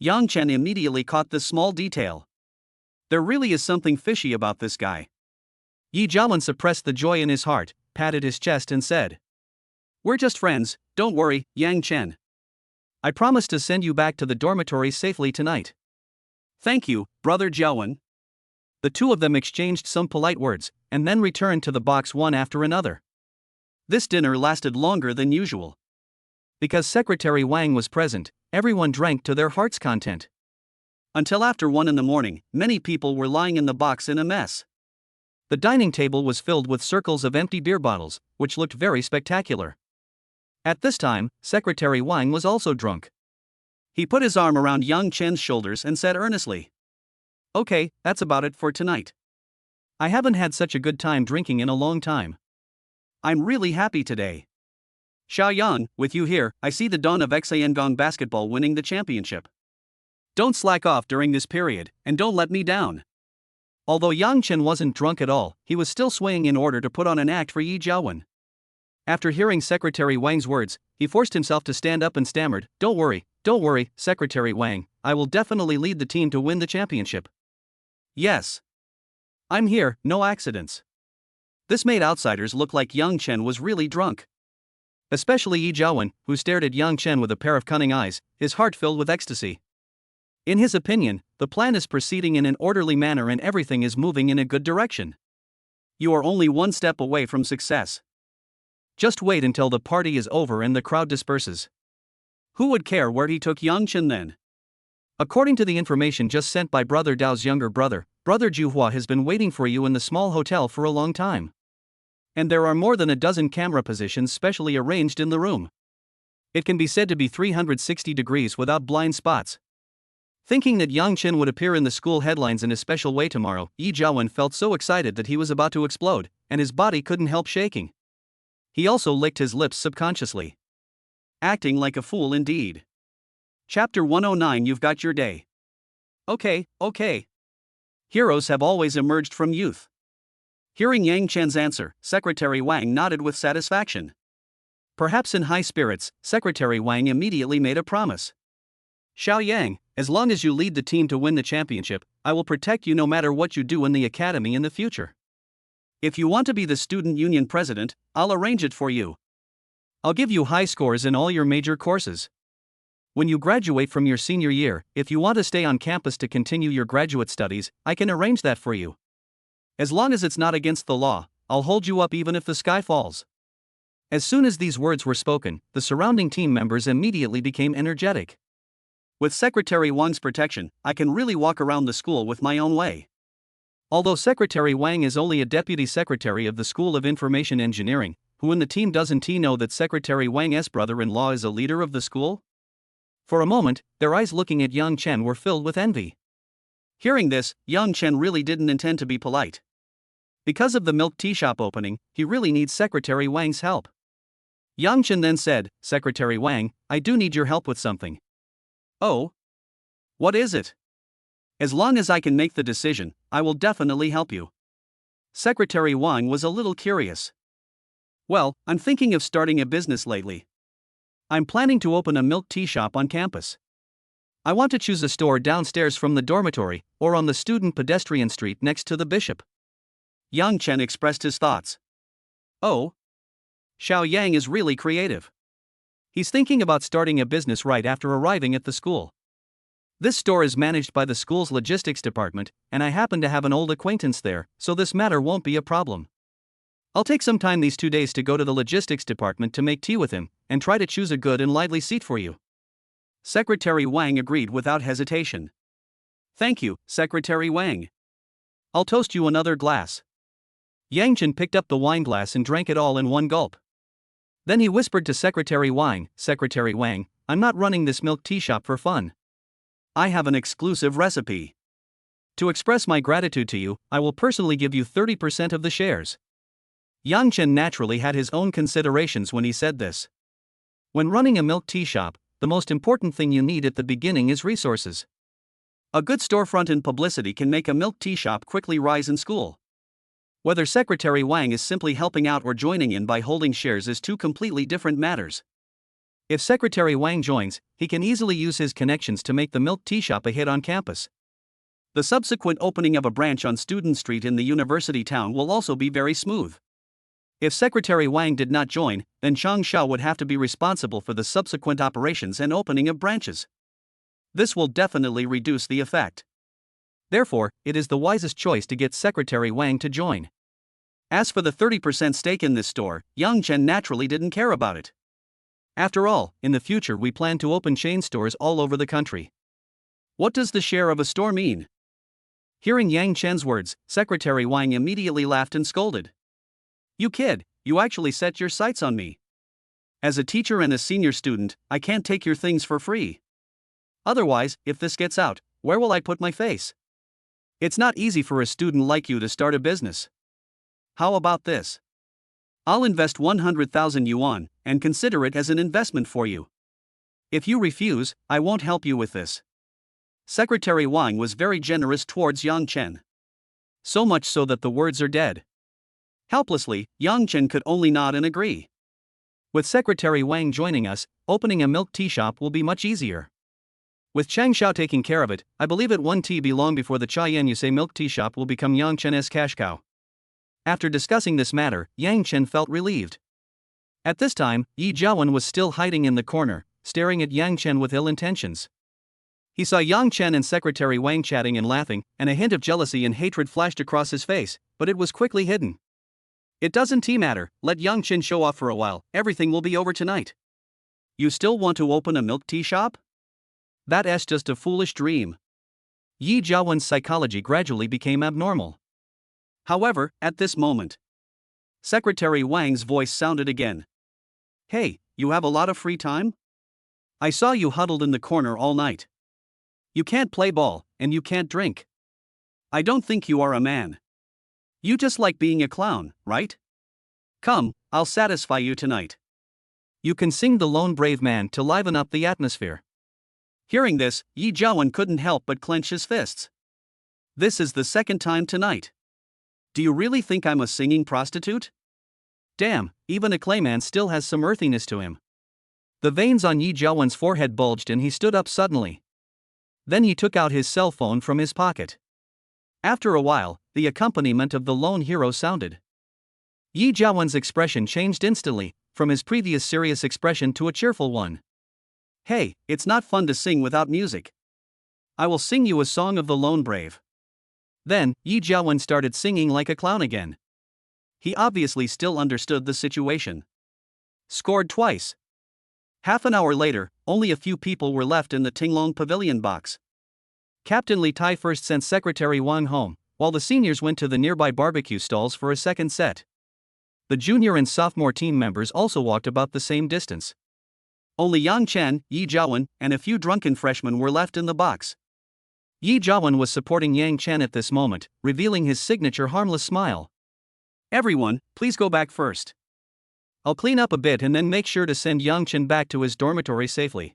A: Yang Chen immediately caught this small detail. There really is something fishy about this guy. Yi Jiawen suppressed the joy in his heart, patted his chest and said, "We're just friends, don't worry, Yang Chen. I promise to send you back to the dormitory safely tonight." "Thank you, Brother Jiawen." The two of them exchanged some polite words, and then returned to the box one after another. This dinner lasted longer than usual. Because Secretary Wang was present, everyone drank to their heart's content. Until after 1 in the morning, many people were lying in the box in a mess. The dining table was filled with circles of empty beer bottles, which looked very spectacular. At this time, Secretary Wang was also drunk. He put his arm around Yang Chen's shoulders and said earnestly, "Okay, that's about it for tonight. I haven't had such a good time drinking in a long time. I'm really happy today. Xiaoyang, with you here, I see the dawn of Xiangong basketball winning the championship. Don't slack off during this period, and don't let me down." Although Yang Chen wasn't drunk at all, he was still swaying in order to put on an act for Yi Jiawen. After hearing Secretary Wang's words, he forced himself to stand up and stammered, don't worry, Secretary Wang, I will definitely lead the team to win the championship. Yes. I'm here, no accidents." This made outsiders look like Yang Chen was really drunk. Especially Yi Jiawen, who stared at Yang Chen with a pair of cunning eyes, his heart filled with ecstasy. In his opinion, the plan is proceeding in an orderly manner and everything is moving in a good direction. You are only one step away from success. Just wait until the party is over and the crowd disperses. Who would care where he took Yang Chen then? According to the information just sent by Brother Dao's younger brother, Brother Juhua has been waiting for you in the small hotel for a long time. And there are more than a dozen camera positions specially arranged in the room. It can be said to be 360 degrees without blind spots. Thinking that Yang Chen would appear in the school headlines in a special way tomorrow, Yi Jiawen felt so excited that he was about to explode, and his body couldn't help shaking. He also licked his lips subconsciously. Acting like a fool indeed. Chapter 109. You've got your day. Okay. Heroes have always emerged from youth. Hearing Yang Chen's answer, Secretary Wang nodded with satisfaction. Perhaps in high spirits, Secretary Wang immediately made a promise. Xiao Yang, as long as you lead the team to win the championship, I will protect you no matter what you do in the academy in the future. If you want to be the student union president, I'll arrange it for you. I'll give you high scores in all your major courses. When you graduate from your senior year, if you want to stay on campus to continue your graduate studies, I can arrange that for you. As long as it's not against the law, I'll hold you up even if the sky falls. As soon as these words were spoken, the surrounding team members immediately became energetic. With Secretary Wang's protection, I can really walk around the school with my own way. Although Secretary Wang is only a deputy secretary of the School of Information Engineering, who in the team doesn't he know that Secretary Wang's brother-in-law is a leader of the school? For a moment, their eyes looking at Yang Chen were filled with envy. Hearing this, Yang Chen really didn't intend to be polite. Because of the milk tea shop opening, he really needs Secretary Wang's help. Yang Chen then said, Secretary Wang, I do need your help with something. Oh? What is it? As long as I can make the decision, I will definitely help you. Secretary Wang was a little curious. Well, I'm thinking of starting a business lately. I'm planning to open a milk tea shop on campus. I want to choose a store downstairs from the dormitory, or on the student pedestrian street next to the bishop. Yang Chen expressed his thoughts. Oh? Xiao Yang is really creative. He's thinking about starting a business right after arriving at the school. This store is managed by the school's logistics department, and I happen to have an old acquaintance there, so this matter won't be a problem. I'll take some time these 2 days to go to the logistics department to make tea with him, and try to choose a good and lively seat for you. Secretary Wang agreed without hesitation. Thank you, Secretary Wang. I'll toast you another glass. Yang Chen picked up the wine glass and drank it all in one gulp. Then he whispered to Secretary Wang, Secretary Wang, I'm not running this milk tea shop for fun. I have an exclusive recipe. To express my gratitude to you, I will personally give you 30% of the shares. Yang Chen naturally had his own considerations when he said this. When running a milk tea shop, the most important thing you need at the beginning is resources. A good storefront and publicity can make a milk tea shop quickly rise in school. Whether Secretary Wang is simply helping out or joining in by holding shares is two completely different matters. If Secretary Wang joins, he can easily use his connections to make the milk tea shop a hit on campus. The subsequent opening of a branch on Student Street in the university town will also be very smooth. If Secretary Wang did not join, then Chang Xiao would have to be responsible for the subsequent operations and opening of branches. This will definitely reduce the effect. Therefore, it is the wisest choice to get Secretary Wang to join. As for the 30% stake in this store, Yang Chen naturally didn't care about it. After all, in the future we plan to open chain stores all over the country. What does the share of a store mean? Hearing Yang Chen's words, Secretary Wang immediately laughed and scolded. You kid, you actually set your sights on me. As a teacher and a senior student, I can't take your things for free. Otherwise, if this gets out, where will I put my face? It's not easy for a student like you to start a business. How about this? I'll invest 100,000 yuan, and consider it as an investment for you. If you refuse, I won't help you with this. Secretary Wang was very generous towards Yang Chen. So much so that the words are dead. Helplessly, Yang Chen could only nod and agree. With Secretary Wang joining us, opening a milk tea shop will be much easier. With Chang Xiao taking care of it, I believe it won't be long before the Chayan Yusei milk tea shop will become Yang Chen's cash cow. After discussing this matter, Yang Chen felt relieved. At this time, Yi Jiawen was still hiding in the corner, staring at Yang Chen with ill intentions. He saw Yang Chen and Secretary Wang chatting and laughing, and a hint of jealousy and hatred flashed across his face, but it was quickly hidden. It doesn't matter, let Yang Chen show off for a while, everything will be over tonight. You still want to open a milk tea shop? That's just a foolish dream. Yi Jiawen's psychology gradually became abnormal. However, at this moment, Secretary Wang's voice sounded again. Hey, you have a lot of free time? I saw you huddled in the corner all night. You can't play ball, and you can't drink. I don't think you are a man. You just like being a clown, right? Come, I'll satisfy you tonight. You can sing the lone brave man to liven up the atmosphere. Hearing this, Yi Jiawen couldn't help but clench his fists. This is the second time tonight. Do you really think I'm a singing prostitute? Damn, even a clayman still has some earthiness to him. The veins on Yi Jiawen's forehead bulged and he stood up suddenly. Then he took out his cell phone from his pocket. After a while, the accompaniment of the lone hero sounded. Yi Jiawen's expression changed instantly, from his previous serious expression to a cheerful one. Hey, it's not fun to sing without music. I will sing you a song of the lone brave. Then, Yi Jiawen started singing like a clown again. He obviously still understood the situation. Scored twice. Half an hour later, only a few people were left in the Tinglong Pavilion box. Captain Li Tai first sent Secretary Wang home, while the seniors went to the nearby barbecue stalls for a second set. The junior and sophomore team members also walked about the same distance. Only Yang Chen, Yi Jiawen, and a few drunken freshmen were left in the box. Yi Jiawen was supporting Yang Chen at this moment, revealing his signature harmless smile. Everyone, please go back first. I'll clean up a bit and then make sure to send Yang Chen back to his dormitory safely.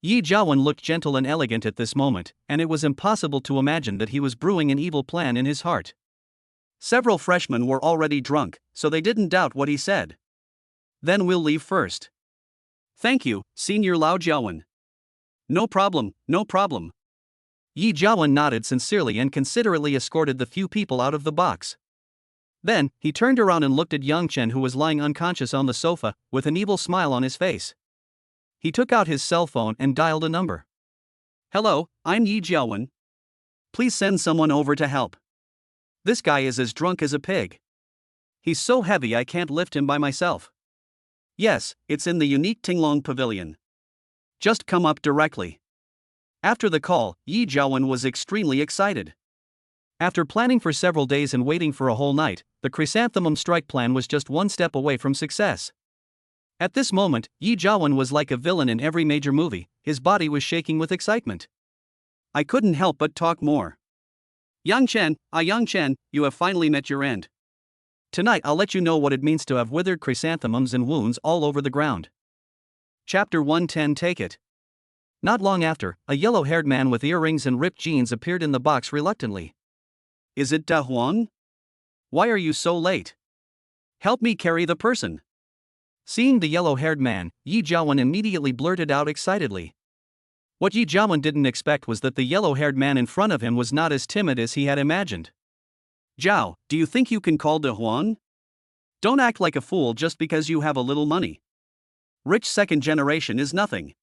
A: Yi Jiawen looked gentle and elegant at this moment, and it was impossible to imagine that he was brewing an evil plan in his heart. Several freshmen were already drunk, so they didn't doubt what he said. Then we'll leave first. Thank you, Senior Lao Jiawen. No problem, no problem. Yi Jiawen nodded sincerely and considerately escorted the few people out of the box. Then, he turned around and looked at Yang Chen, who was lying unconscious on the sofa, with an evil smile on his face. He took out his cell phone and dialed a number. Hello, I'm Yi Jiawen. Please send someone over to help. This guy is as drunk as a pig. He's so heavy I can't lift him by myself. Yes, it's in the unique Tinglong Pavilion. Just come up directly. After the call, Yi Jiawen was extremely excited. After planning for several days and waiting for a whole night, the chrysanthemum strike plan was just one step away from success. At this moment, Yi Jiawen was like a villain in every major movie, his body was shaking with excitement. I couldn't help but talk more. Yang Chen, you have finally met your end. Tonight I'll let you know what it means to have withered chrysanthemums and wounds all over the ground. Chapter 110. Take it. Not long after, a yellow-haired man with earrings and ripped jeans appeared in the box reluctantly. Is it Da Huang? Why are you so late? Help me carry the person. Seeing the yellow-haired man, Yi Jiawen immediately blurted out excitedly. What Yi Jiawen didn't expect was that the yellow-haired man in front of him was not as timid as he had imagined. Zhao, do you think you can call Da Huang? Don't act like a fool just because you have a little money. Rich second generation is nothing.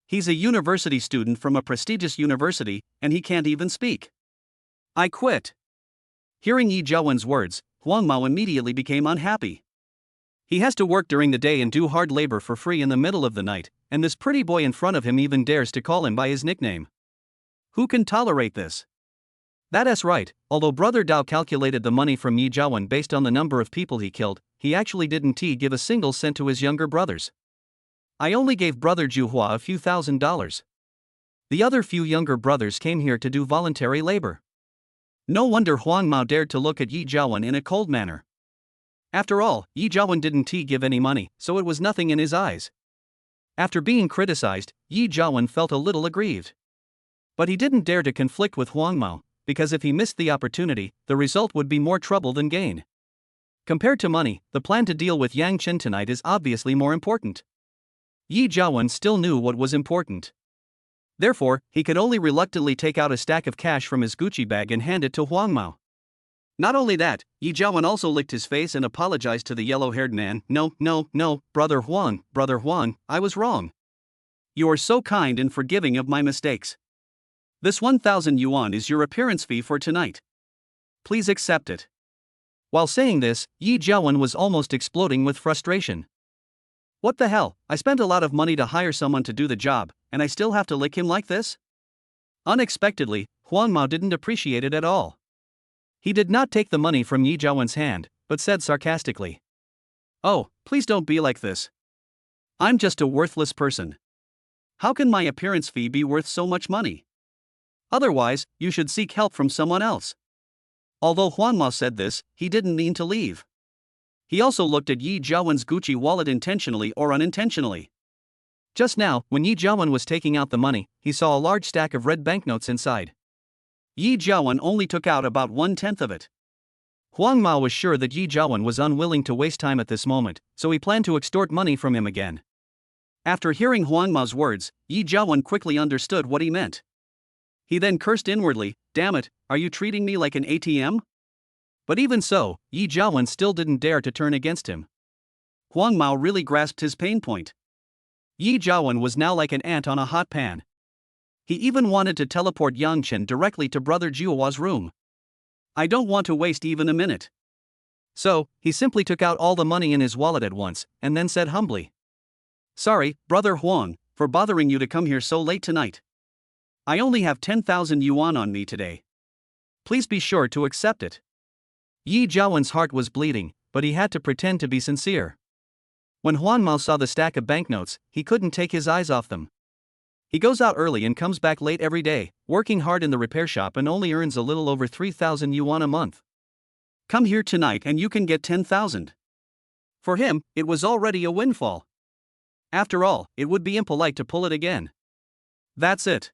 A: He's a university student from a prestigious university, and he can't even speak. I quit. Hearing Yi Jiawen's words, Huang Mao immediately became unhappy. He has to work during the day and do hard labor for free in the middle of the night, and this pretty boy in front of him even dares to call him by his nickname. Who can tolerate this? That's right, although Brother Dao calculated the money from Yi Jiawen based on the number of people he killed, he actually didn't give a single cent to his younger brothers. I only gave Brother Juhua a few $1,000s. The other few younger brothers came here to do voluntary labor. No wonder Huang Mao dared to look at Yi Jiawen in a cold manner. After all, Yi Jiawen didn't give any money, so it was nothing in his eyes. After being criticized, Yi Jiawen felt a little aggrieved. But he didn't dare to conflict with Huang Mao, because if he missed the opportunity, the result would be more trouble than gain. Compared to money, the plan to deal with Yang Chen tonight is obviously more important. Yi Jiawen still knew what was important. Therefore, he could only reluctantly take out a stack of cash from his Gucci bag and hand it to Huang Mao. Not only that, Yi Jiawen also licked his face and apologized to the yellow-haired man. No, Brother Huang, I was wrong. You are so kind and forgiving of my mistakes. This 1,000 yuan is your appearance fee for tonight. Please accept it. While saying this, Yi Jiawen was almost exploding with frustration. What the hell, I spent a lot of money to hire someone to do the job, and I still have to lick him like this? Unexpectedly, Huang Mao didn't appreciate it at all. He did not take the money from Yi Jiawen's hand, but said sarcastically, "Oh, please don't be like this. I'm just a worthless person. How can my appearance fee be worth so much money? Otherwise, you should seek help from someone else. Although Huang Mao said this, he didn't mean to leave. He also looked at Yi Jiawen's Gucci wallet intentionally or unintentionally. Just now, when Yi Jiawen was taking out the money, he saw a large stack of red banknotes inside. Yi Jiawen only took out about 1/10 of it. Huang Mao was sure that Yi Jiawen was unwilling to waste time at this moment, so he planned to extort money from him again. After hearing Huang Mao's words, Yi Jiawen quickly understood what he meant. He then cursed inwardly, "Damn it, are you treating me like an ATM?" But even so, Yi Jiawen still didn't dare to turn against him. Huang Mao really grasped his pain point. Yi Jiawen was now like an ant on a hot pan. He even wanted to teleport Yang Chen directly to Brother Jiuhua's room. "I don't want to waste even a minute." So, he simply took out all the money in his wallet at once, and then said humbly, "Sorry, Brother Huang, for bothering you to come here so late tonight. I only have 10,000 yuan on me today. Please be sure to accept it." Yi Jiawen's heart was bleeding, but he had to pretend to be sincere. When Huang Mao saw the stack of banknotes, he couldn't take his eyes off them. He goes out early and comes back late every day, working hard in the repair shop and only earns a little over 3,000 yuan a month. Come here tonight and you can get 10,000. For him, it was already a windfall. After all, it would be impolite to pull it again. That's it.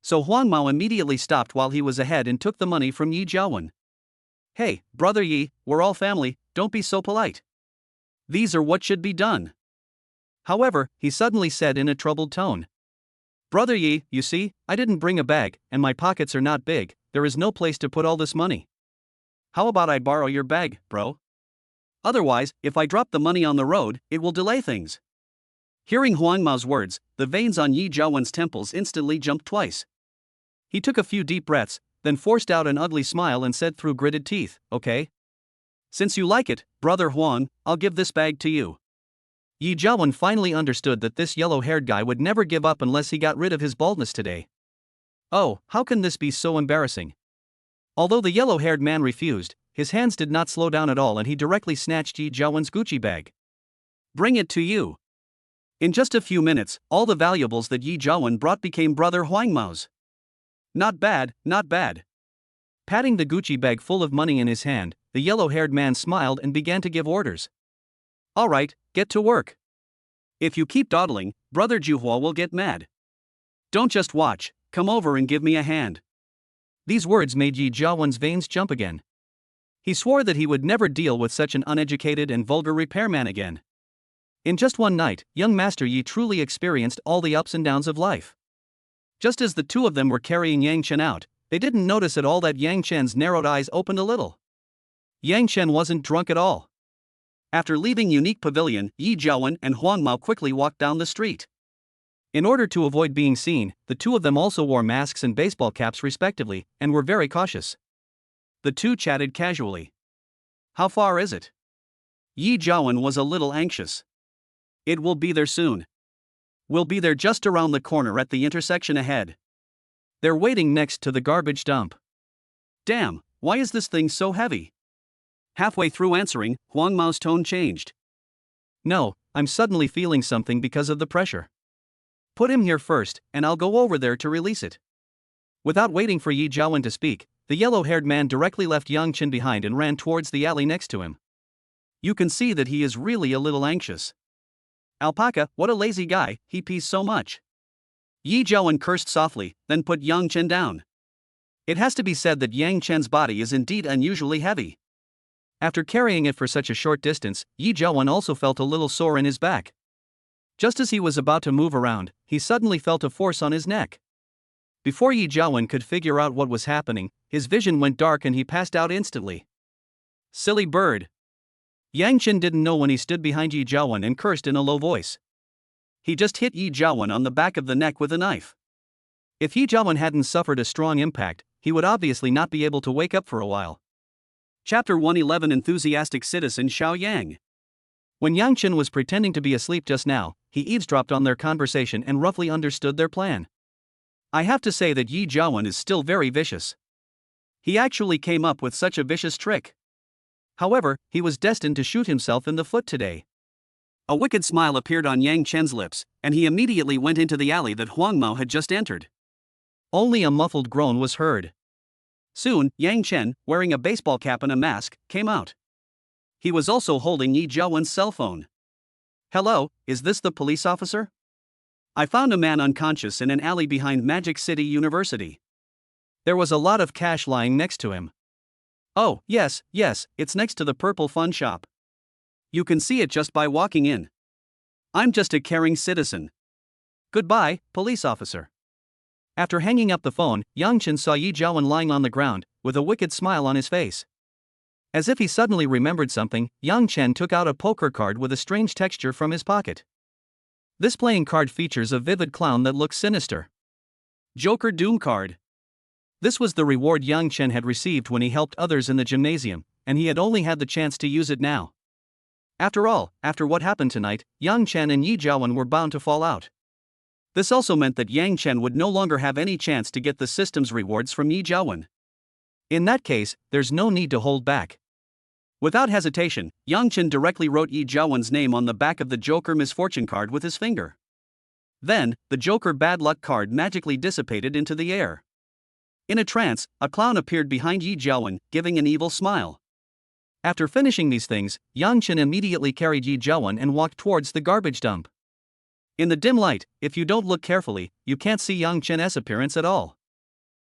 A: So Huang Mao immediately stopped while he was ahead and took the money from Yi Jiawen. "Hey, Brother Yi, we're all family, don't be so polite. These are what should be done." However, he suddenly said in a troubled tone, "Brother Yi, you see, I didn't bring a bag, and my pockets are not big, there is no place to put all this money. How about I borrow your bag, bro? Otherwise, if I drop the money on the road, it will delay things." Hearing Huang Mao's words, the veins on Yi Jiawen's temples instantly jumped twice. He took a few deep breaths, then forced out an ugly smile and said through gritted teeth, "Okay. Since you like it, Brother Huang, I'll give this bag to you." Yi Jiawen finally understood that this yellow-haired guy would never give up unless he got rid of his baldness today. Oh, how can this be so embarrassing? Although the yellow-haired man refused, his hands did not slow down at all and he directly snatched Yi Jiawen's Gucci bag. "Bring it to you." In just a few minutes, all the valuables that Yi Jiawen brought became Brother Huang Mao's. Not bad, not bad. Patting the Gucci bag full of money in his hand, the yellow-haired man smiled and began to give orders. "All right, get to work. If you keep dawdling, Brother Jiuhua will get mad. Don't just watch, come over and give me a hand." These words made Yi Jiawen's veins jump again. He swore that he would never deal with such an uneducated and vulgar repairman again. In just one night, young Master Yi truly experienced all the ups and downs of life. Just as the two of them were carrying Yang Chen out, they didn't notice at all that Yang Chen's narrowed eyes opened a little. Yang Chen wasn't drunk at all. After leaving Unique Pavilion, Yi Jiawen and Huang Mao quickly walked down the street. In order to avoid being seen, the two of them also wore masks and baseball caps respectively, and were very cautious. The two chatted casually. "How far is it?" Yi Jiawen was a little anxious. "It will be there soon. We'll be there just around the corner at the intersection ahead. They're waiting next to the garbage dump." "Damn, why is this thing so heavy?" Halfway through answering, Huang Mao's tone changed. "No, I'm suddenly feeling something because of the pressure. Put him here first, and I'll go over there to release it." Without waiting for Yi Jiawen to speak, the yellow-haired man directly left Yang Chen behind and ran towards the alley next to him. You can see that he is really a little anxious. "Alpaca, what a lazy guy, he pees so much." Yi Jiawen cursed softly, then put Yang Chen down. It has to be said that Yang Chen's body is indeed unusually heavy. After carrying it for such a short distance, Yi Jiawen also felt a little sore in his back. Just as he was about to move around, he suddenly felt a force on his neck. Before Yi Jiawen could figure out what was happening, his vision went dark and he passed out instantly. Silly bird. Yang Chen didn't know when he stood behind Yi Jiawen and cursed in a low voice. He just hit Yi Jiawen on the back of the neck with a knife. If Yi Jiawen hadn't suffered a strong impact, he would obviously not be able to wake up for a while. Chapter 111 Enthusiastic Citizen Xiao Yang. When Yang Chen was pretending to be asleep just now, he eavesdropped on their conversation and roughly understood their plan. I have to say that Yi Jiawen is still very vicious. He actually came up with such a vicious trick. However, he was destined to shoot himself in the foot today. A wicked smile appeared on Yang Chen's lips, and he immediately went into the alley that Huang Mao had just entered. Only a muffled groan was heard. Soon, Yang Chen, wearing a baseball cap and a mask, came out. He was also holding Yi Jiawen's cell phone. "Hello, is this the police officer? I found a man unconscious in an alley behind Magic City University. There was a lot of cash lying next to him." "Oh, yes, it's next to the Purple Fun Shop. You can see it just by walking in. I'm just a caring citizen. Goodbye, police officer." After hanging up the phone, Yang Chen saw Yi Jiawen lying on the ground, with a wicked smile on his face. As if he suddenly remembered something, Yang Chen took out a poker card with a strange texture from his pocket. This playing card features a vivid clown that looks sinister. Joker Doom card. This was the reward Yang Chen had received when he helped others in the gymnasium, and he had only had the chance to use it now. After all, after what happened tonight, Yang Chen and Yi Jiawen were bound to fall out. This also meant that Yang Chen would no longer have any chance to get the system's rewards from Yi Jiawen. In that case, there's no need to hold back. Without hesitation, Yang Chen directly wrote Yi Jiawen's name on the back of the Joker Misfortune card with his finger. Then, the Joker Bad Luck card magically dissipated into the air. In a trance, a clown appeared behind Yi Jiawen, giving an evil smile. After finishing these things, Yang Chen immediately carried Yi Jiawen and walked towards the garbage dump. In the dim light, if you don't look carefully, you can't see Yang Chen's appearance at all.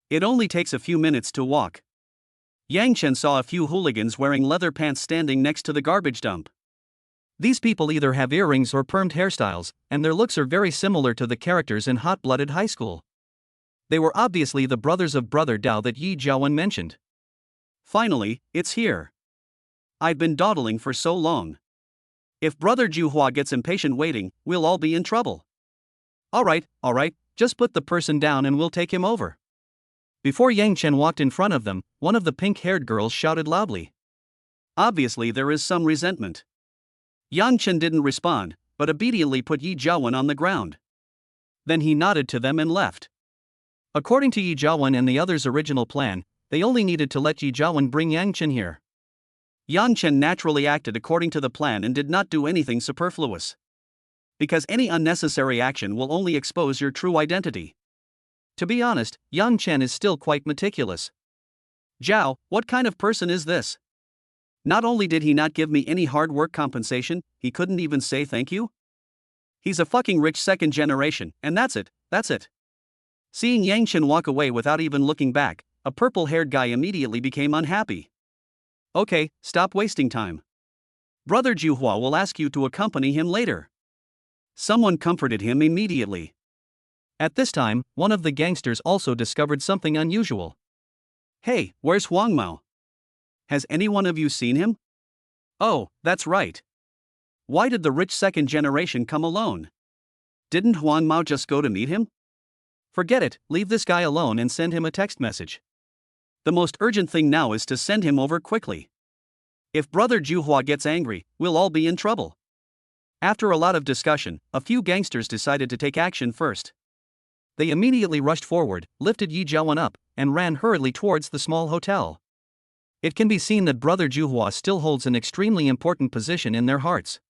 A: It only takes a few minutes to walk. Yang Chen saw a few hooligans wearing leather pants standing next to the garbage dump. These people either have earrings or permed hairstyles, and their looks are very similar to the characters in Hot-Blooded High School. They were obviously the brothers of Brother Dao that Yi Jiawen mentioned. Finally, it's here. I've been dawdling for so long. If Brother Juhua gets impatient waiting, we'll all be in trouble. Alright, just put the person down and we'll take him over." Before Yang Chen walked in front of them, one of the pink-haired girls shouted loudly. Obviously there is some resentment. Yang Chen didn't respond, but obediently put Yi Jiawen on the ground. Then he nodded to them and left. According to Yi Jiawen and the others' original plan, they only needed to let Yi Jiawen bring Yang Chen here. Yang Chen naturally acted according to the plan and did not do anything superfluous. Because any unnecessary action will only expose your true identity. To be honest, Yang Chen is still quite meticulous. "Zhao, what kind of person is this? Not only did he not give me any hard work compensation, he couldn't even say thank you? He's a fucking rich second generation, and that's it. Seeing Yang Chen walk away without even looking back, a purple-haired guy immediately became unhappy. "Okay, stop wasting time. Brother Juhua will ask you to accompany him later." Someone comforted him immediately. At this time, one of the gangsters also discovered something unusual. "Hey, where's Huang Mao? Has any one of you seen him?" "Oh, that's right. Why did the rich second generation come alone? Didn't Huang Mao just go to meet him?" "Forget it, leave this guy alone and send him a text message. The most urgent thing now is to send him over quickly. If Brother Juhua gets angry, we'll all be in trouble." After a lot of discussion, a few gangsters decided to take action first. They immediately rushed forward, lifted Yi Jiawen up, and ran hurriedly towards the small hotel. It can be seen that Brother Juhua still holds an extremely important position in their hearts.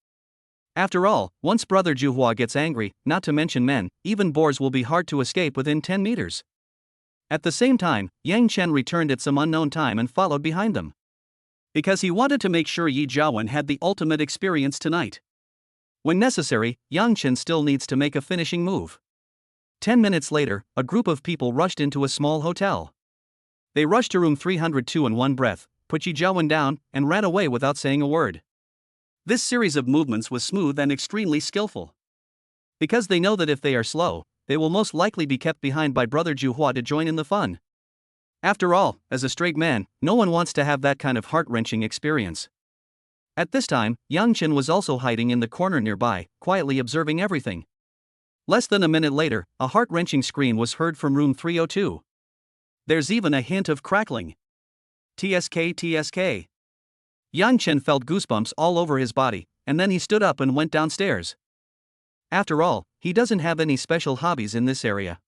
A: After all, once Brother Juhua gets angry, not to mention men, even boars will be hard to escape within 10 meters. At the same time, Yang Chen returned at some unknown time and followed behind them. Because he wanted to make sure Yi Jiawen had the ultimate experience tonight. When necessary, Yang Chen still needs to make a finishing move. 10 minutes later, a group of people rushed into a small hotel. They rushed to room 302 in one breath, put Yi Jiawen down, and ran away without saying a word. This series of movements was smooth and extremely skillful. Because they know that if they are slow, they will most likely be kept behind by Brother Juhua to join in the fun. After all, as a straight man, no one wants to have that kind of heart-wrenching experience. At this time, Yang Chen was also hiding in the corner nearby, quietly observing everything. Less than a minute later, a heart-wrenching scream was heard from room 302. There's even a hint of crackling. TSK. Yang Chen felt goosebumps all over his body, and then he stood up and went downstairs. After all, he doesn't have any special hobbies in this area.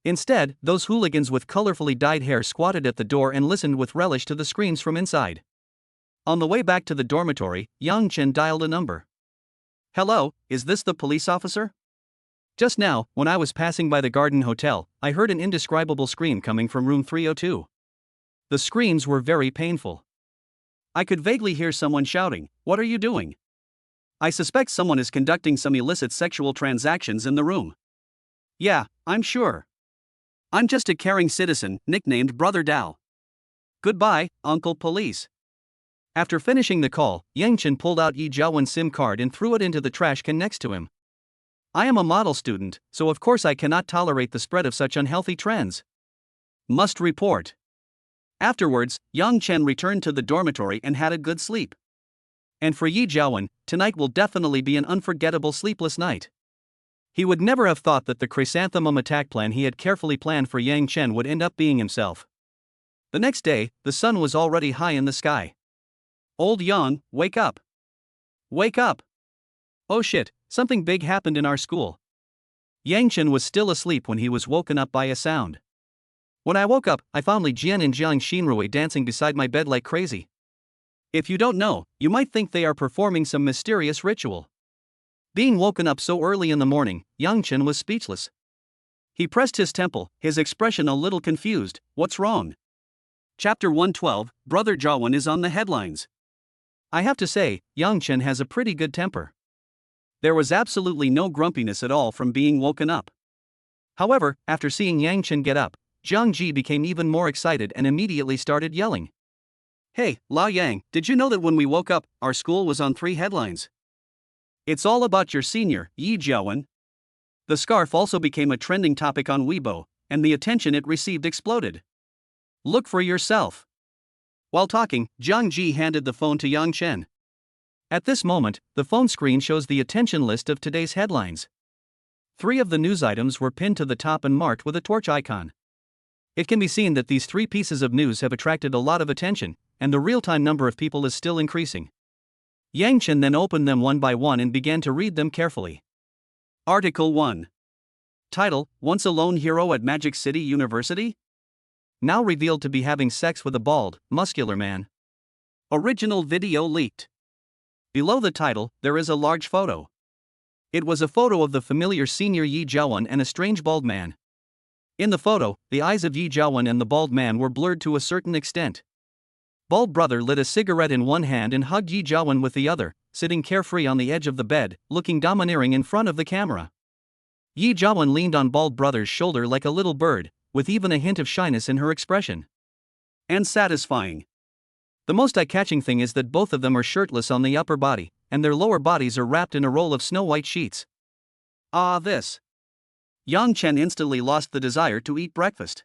A: Instead, those hooligans with colorfully dyed hair squatted at the door and listened with relish to the screams from inside. On the way back to the dormitory, Yang Chen dialed a number. "Hello, is this the police officer? Just now, when I was passing by the Garden Hotel, I heard an indescribable scream coming from room 302. The screams were very painful. I could vaguely hear someone shouting, "What are you doing?" I suspect someone is conducting some illicit sexual transactions in the room. Yeah, I'm sure. I'm just a caring citizen, nicknamed Brother Dao. Goodbye, Uncle Police. After finishing the call, Yang Chen pulled out Yi Jiawen's SIM card and threw it into the trash can next to him. I am a model student, so of course I cannot tolerate the spread of such unhealthy trends. Must report. Afterwards, Yang Chen returned to the dormitory and had a good sleep. And for Yi Jiawen, tonight will definitely be an unforgettable sleepless night. He would never have thought that the chrysanthemum attack plan he had carefully planned for Yang Chen would end up being himself. The next day, the sun was already high in the sky. Old Yang, wake up. Wake up. Oh shit, something big happened in our school. Yang Chen was still asleep when he was woken up by a sound. When I woke up, I found Li Jian and Jiang Xinrui dancing beside my bed like crazy. If you don't know, you might think they are performing some mysterious ritual. Being woken up so early in the morning, Yang Chen was speechless. He pressed his temple, his expression a little confused. What's wrong? Chapter 112, Brother Jiawen is on the headlines. I have to say, Yang Chen has a pretty good temper. There was absolutely no grumpiness at all from being woken up. However, after seeing Yang Chen get up, Jiang Ji became even more excited and immediately started yelling. Hey, Lao Yang, did you know that when we woke up, our school was on 3 headlines? It's all about your senior, Yi Jiawen. The scarf also became a trending topic on Weibo, and the attention it received exploded. Look for yourself. While talking, Jiang Ji handed the phone to Yang Chen. At this moment, the phone screen shows the attention list of today's headlines. 3 of the news items were pinned to the top and marked with a torch icon. It can be seen that these 3 pieces of news have attracted a lot of attention, and the real-time number of people is still increasing. Yang Chen then opened them one by one and began to read them carefully. Article 1. Title: Once a lone hero at Magic City University? Now revealed to be having sex with a bald, muscular man. Original video leaked. Below the title, there is a large photo. It was a photo of the familiar senior Yi Jiawen and a strange bald man. In the photo, the eyes of Yi Jiawen and the bald man were blurred to a certain extent. Bald brother lit a cigarette in one hand and hugged Yi Jiawen with the other, sitting carefree on the edge of the bed, looking domineering in front of the camera. Yi Jiawen leaned on bald brother's shoulder like a little bird, with even a hint of shyness in her expression. And satisfying. The most eye-catching thing is that both of them are shirtless on the upper body, and their lower bodies are wrapped in a roll of snow-white sheets. Ah, this. Yang Chen instantly lost the desire to eat breakfast.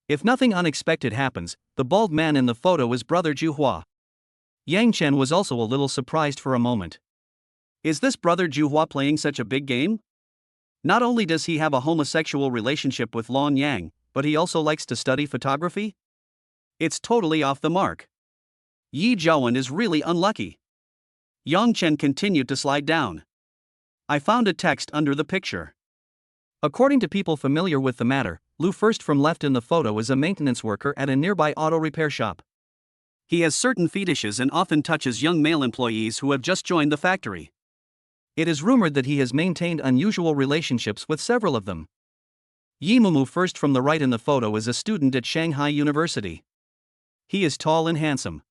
A: If nothing unexpected happens, the bald man in the photo is Brother Juhua. Yang Chen was also a little surprised for a moment. Is this Brother Juhua playing such a big game? Not only does he have a homosexual relationship with Lon Yang, but he also likes to study photography? It's totally off the mark. Yi Jiawen is really unlucky. Yang Chen continued to slide down. I found a text under the picture. According to people familiar with the matter, Lu first from left in the photo is a maintenance worker at a nearby auto repair shop. He has certain fetishes and often touches young male employees who have just joined the factory. It is rumored that he has maintained unusual relationships with several of them. Yi Mumu first from the right in the photo is a student at Shanghai University. He is tall and handsome.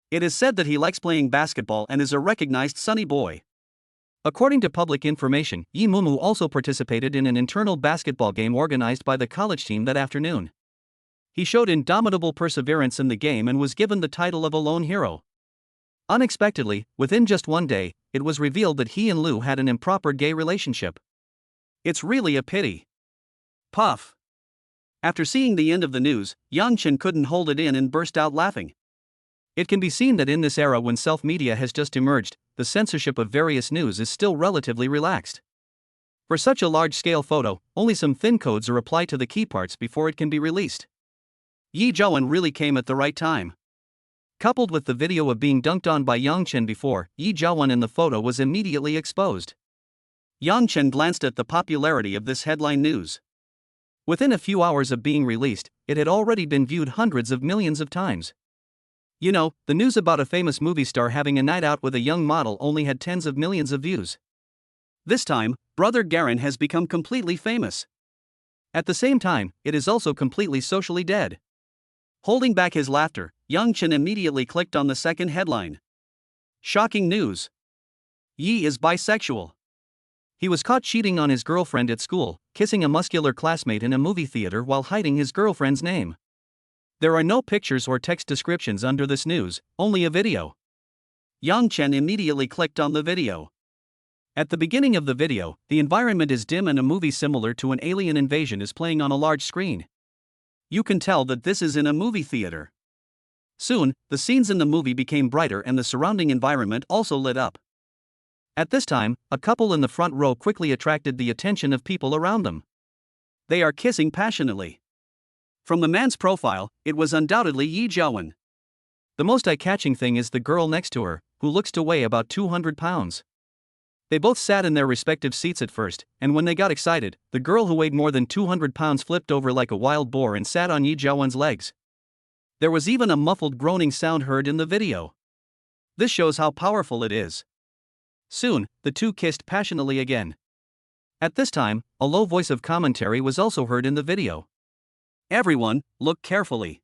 A: It is said that he likes playing basketball and is a recognized sunny boy. According to public information, Yi Mumu also participated in an internal basketball game organized by the college team that afternoon. He showed indomitable perseverance in the game and was given the title of a lone hero. Unexpectedly, within just one day, it was revealed that he and Lu had an improper gay relationship. It's really a pity. Puff. After seeing the end of the news, Yang Chen couldn't hold it in and burst out laughing. It can be seen that in this era when self-media has just emerged, the censorship of various news is still relatively relaxed. For such a large-scale photo, only some thin codes are applied to the key parts before it can be released. Yi Jiawen really came at the right time. Coupled with the video of being dunked on by Yang Chen before, Yi Jiawen in the photo was immediately exposed. Yang Chen glanced at the popularity of this headline news. Within a few hours of being released, it had already been viewed hundreds of millions of times. You know, the news about a famous movie star having a night out with a young model only had tens of millions of views. This time, brother Garen has become completely famous. At the same time, it is also completely socially dead. Holding back his laughter, Yang Chen immediately clicked on the second headline. Shocking news. Yi is bisexual. He was caught cheating on his girlfriend at school, kissing a muscular classmate in a movie theater while hiding his girlfriend's name. There are no pictures or text descriptions under this news, only a video. Yang Chen immediately clicked on the video. At the beginning of the video, the environment is dim and a movie similar to an alien invasion is playing on a large screen. You can tell that this is in a movie theater. Soon, the scenes in the movie became brighter and the surrounding environment also lit up. At this time, a couple in the front row quickly attracted the attention of people around them. They are kissing passionately. From the man's profile, it was undoubtedly Yi Jiawen. The most eye-catching thing is the girl next to her, who looks to weigh about 200 pounds. They both sat in their respective seats at first, and when they got excited, the girl who weighed more than 200 pounds flipped over like a wild boar and sat on Yi Jiawen's legs. There was even a muffled groaning sound heard in the video. This shows how powerful it is. Soon, the two kissed passionately again. At this time, a low voice of commentary was also heard in the video. Everyone, look carefully.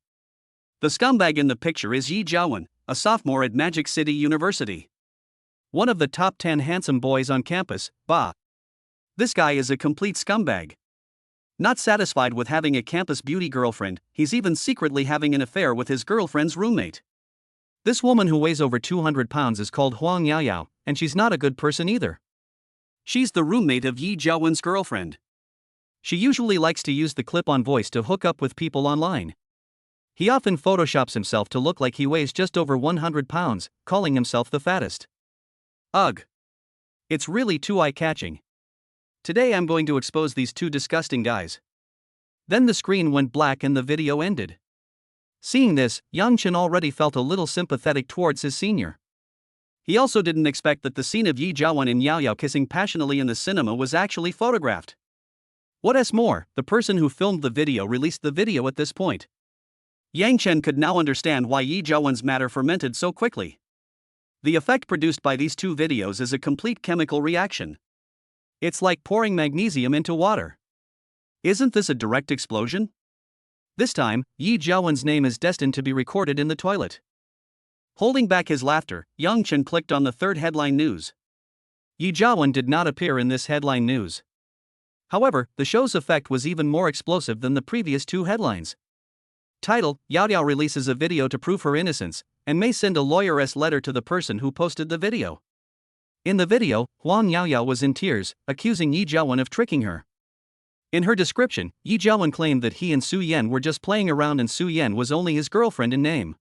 A: The scumbag in the picture is Yi Jiawen, a sophomore at Magic City University. One of the top 10 handsome boys on campus, bah. This guy is a complete scumbag. Not satisfied with having a campus beauty girlfriend, he's even secretly having an affair with his girlfriend's roommate. This woman who weighs over 200 pounds is called Huang Yaoyao, and she's not a good person either. She's the roommate of Yi Jiawen's girlfriend. She usually likes to use the clip-on voice to hook up with people online. He often photoshops himself to look like he weighs just over 100 pounds, calling himself the fattest. Ugh. It's really too eye-catching. Today I'm going to expose these two disgusting guys. Then the screen went black and the video ended. Seeing this, Yang Chen already felt a little sympathetic towards his senior. He also didn't expect that the scene of Yi Jiawen and Yao Yao kissing passionately in the cinema was actually photographed. What's more, the person who filmed the video released the video at this point. Yang Chen could now understand why Yi Jiawen's matter fermented so quickly. The effect produced by these two videos is a complete chemical reaction. It's like pouring magnesium into water. Isn't this a direct explosion? This time, Yi Jiawen's name is destined to be recorded in the toilet. Holding back his laughter, Yang Chen clicked on the third headline news. Yi Jiawen did not appear in this headline news. However, the show's effect was even more explosive than the previous two headlines. Title: Yao Yao releases a video to prove her innocence, and may send a lawyer's letter to the person who posted the video. In the video, Huang Yaoyao was in tears, accusing Yi Jiawen of tricking her. In her description, Yi Jiawen claimed that he and Su Yan were just playing around and Su Yan was only his girlfriend in name.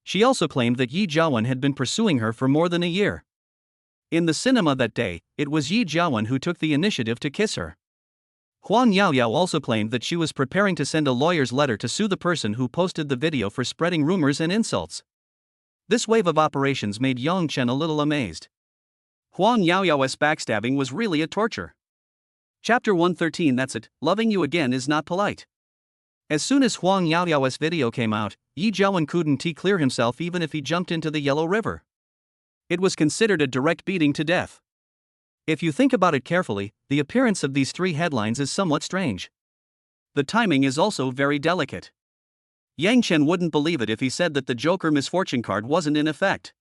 A: She also claimed that Yi Jiawen had been pursuing her for more than a year. In the cinema that day, it was Yi Jiawen who took the initiative to kiss her. Huang Yaoyao also claimed that she was preparing to send a lawyer's letter to sue the person who posted the video for spreading rumors and insults. This wave of operations made Yang Chen a little amazed. Huang Yaoyao's backstabbing was really a torture. Chapter 113. That's it, loving you again is not polite. As soon as Huang Yaoyao's video came out, Yi Jiawen couldn't clear himself even if he jumped into the Yellow River. It was considered a direct beating to death. If you think about it carefully, the appearance of these three headlines is somewhat strange. The timing is also very delicate. Yang Chen wouldn't believe it if he said that the Joker misfortune card wasn't in effect.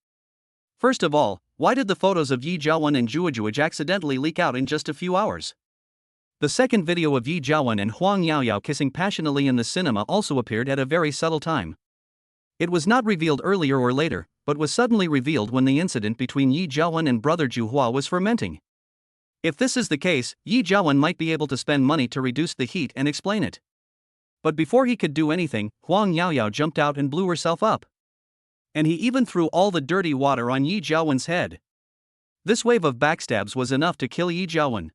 A: First of all, why did the photos of Yi Jiawen and Zhuozhuozh accidentally leak out in just a few hours? The second video of Yi Jiawen and Huang Yaoyao kissing passionately in the cinema also appeared at a very subtle time. It was not revealed earlier or later, but was suddenly revealed when the incident between Yi Jiawen and brother Zhuhua was fermenting. If this is the case, Yi Jiawen might be able to spend money to reduce the heat and explain it. But before he could do anything, Huang Yaoyao jumped out and blew herself up. And he even threw all the dirty water on Yi Jiawen's head. This wave of backstabs was enough to kill Yi Jiawen.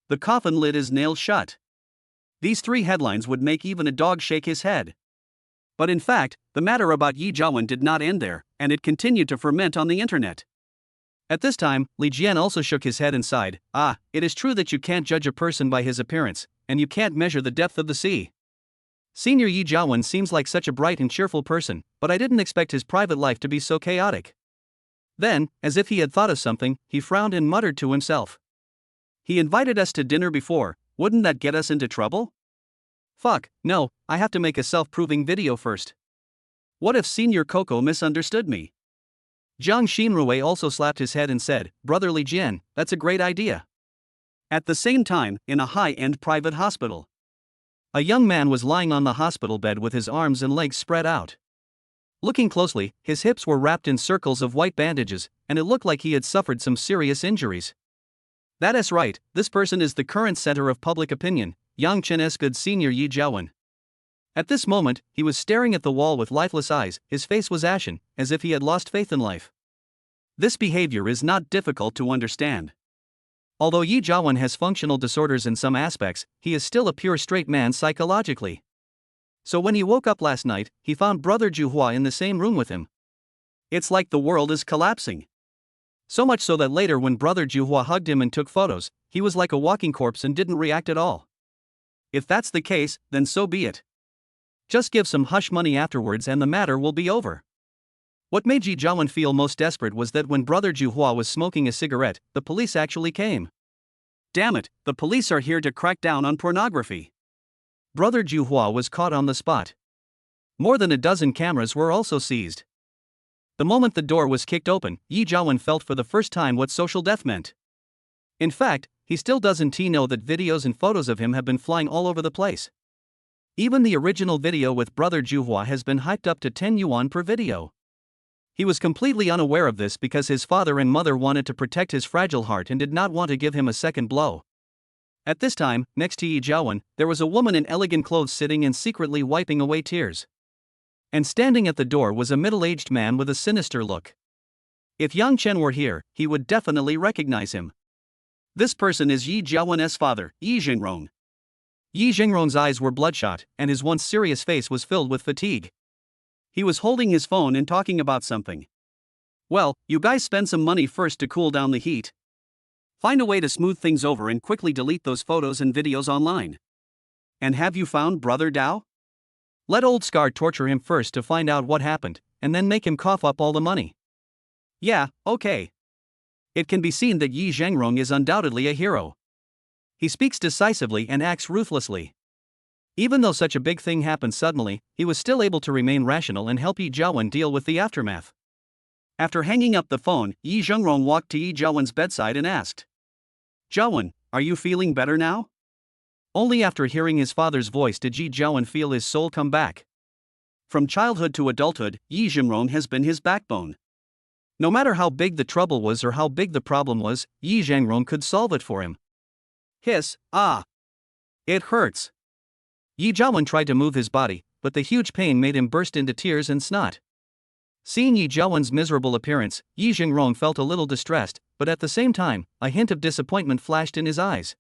A: The coffin lid is nailed shut. These three headlines would make even a dog shake his head. But in fact, the matter about Yi Jiawen did not end there, and it continued to ferment on the internet. At this time, Li Jian also shook his head and sighed. It is true that you can't judge a person by his appearance, and you can't measure the depth of the sea. Senior Yi Jiawen seems like such a bright and cheerful person, but I didn't expect his private life to be so chaotic. Then, as if he had thought of something, he frowned and muttered to himself. He invited us to dinner before, wouldn't that get us into trouble? Fuck, no, I have to make a self-proving video first. What if Senior Coco misunderstood me? Jiang Xinrui also slapped his head and said, Brotherly Jian, that's a great idea. At the same time, in a high-end private hospital, a young man was lying on the hospital bed with his arms and legs spread out. Looking closely, his hips were wrapped in circles of white bandages, and it looked like he had suffered some serious injuries. That is right, this person is the current center of public opinion, Yang Chen's good senior Yi Jiawen. At this moment, he was staring at the wall with lifeless eyes, his face was ashen, as if he had lost faith in life. This behavior is not difficult to understand. Although Yi Jiawen has functional disorders in some aspects, he is still a pure straight man psychologically. So when he woke up last night, he found brother Juhua in the same room with him. It's like the world is collapsing. So much so that later when brother Juhua hugged him and took photos, he was like a walking corpse and didn't react at all. If that's the case, then so be it. Just give some hush money afterwards and the matter will be over. What made Yi Jiawen feel most desperate was that when brother Juhua was smoking a cigarette, the police actually came. Damn it, the police are here to crack down on pornography. Brother Juhua was caught on the spot. More than a dozen cameras were also seized. The moment the door was kicked open, Yi Jiawen felt for the first time what social death meant. In fact, he still doesn't know that videos and photos of him have been flying all over the place. Even the original video with brother Juhua has been hyped up to 10 yuan per video. He was completely unaware of this because his father and mother wanted to protect his fragile heart and did not want to give him a second blow. At this time, next to Yi Jiawen, there was a woman in elegant clothes sitting and secretly wiping away tears. And standing at the door was a middle-aged man with a sinister look. If Yang Chen were here, he would definitely recognize him. This person is Yi Jiawen's father, Yi Jingrong. Yi Jingrong's eyes were bloodshot, and his once serious face was filled with fatigue. He was holding his phone and talking about something. Well, you guys spend some money first to cool down the heat. Find a way to smooth things over and quickly delete those photos and videos online. And have you found Brother Dao? Let Old Scar torture him first to find out what happened, and then make him cough up all the money. Yeah, okay. It can be seen that Yi Zhengrong is undoubtedly a hero. He speaks decisively and acts ruthlessly. Even though such a big thing happened suddenly, he was still able to remain rational and help Yi Jiawen deal with the aftermath. After hanging up the phone, Yi Zhengrong walked to Yi Jiawen's bedside and asked, Jiawen, are you feeling better now? Only after hearing his father's voice did Yi Jiawen feel his soul come back. From childhood to adulthood, Yi Zhengrong has been his backbone. No matter how big the trouble was or how big the problem was, Yi Zhengrong could solve it for him. Hiss, ah! It hurts. Yi Jiawen tried to move his body, but the huge pain made him burst into tears and snot. Seeing Yi Jiawen's miserable appearance, Yi Zhengrong felt a little distressed, but at the same time, a hint of disappointment flashed in his eyes.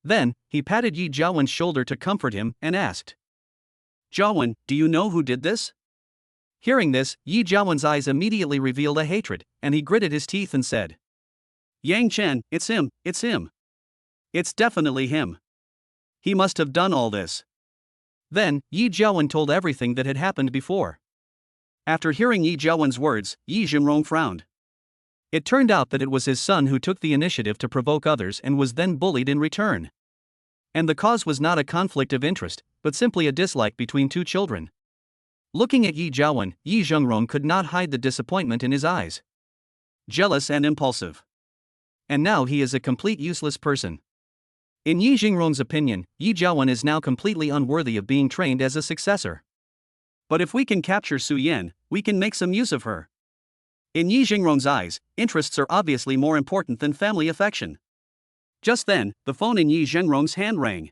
A: Then, he patted Yi Jiawen's shoulder to comfort him and asked, Jiawen, do you know who did this? Hearing this, Yi Jiawen's eyes immediately revealed a hatred, and he gritted his teeth and said, Yang Chen, it's him, it's him. It's definitely him. He must have done all this. Then, Yi Jiawen told everything that had happened before. After hearing Yi Jiawen's words, Yi Zhengrong frowned. It turned out that it was his son who took the initiative to provoke others and was then bullied in return. And the cause was not a conflict of interest, but simply a dislike between two children. Looking at Yi Jiawen, Yi Zhengrong could not hide the disappointment in his eyes. Jealous and impulsive. And now he is a complete useless person. In Yi Zhengrong's opinion, Yi Jiawen is now completely unworthy of being trained as a successor. But if we can capture Su Yan, we can make some use of her. In Yi Zhengrong's eyes, interests are obviously more important than family affection. Just then, the phone in Yi Zhengrong's hand rang.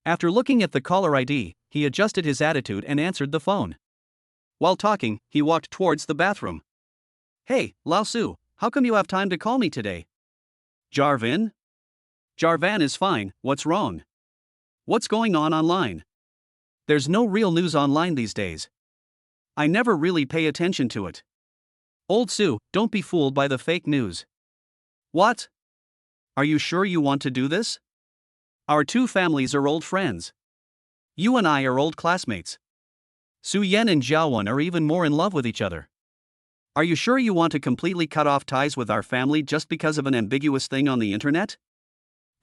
A: After looking at the caller ID, he adjusted his attitude and answered the phone. While talking, he walked towards the bathroom. Hey, Lao Su, how come you have time to call me today? Jarvan? Jarvan is fine, what's wrong? What's going on online? There's no real news online these days. I never really pay attention to it. Old Su, don't be fooled by the fake news. What? Are you sure you want to do this? Our two families are old friends. You and I are old classmates. Su Yan and Jiawen are even more in love with each other. Are you sure you want to completely cut off ties with our family just because of an ambiguous thing on the internet?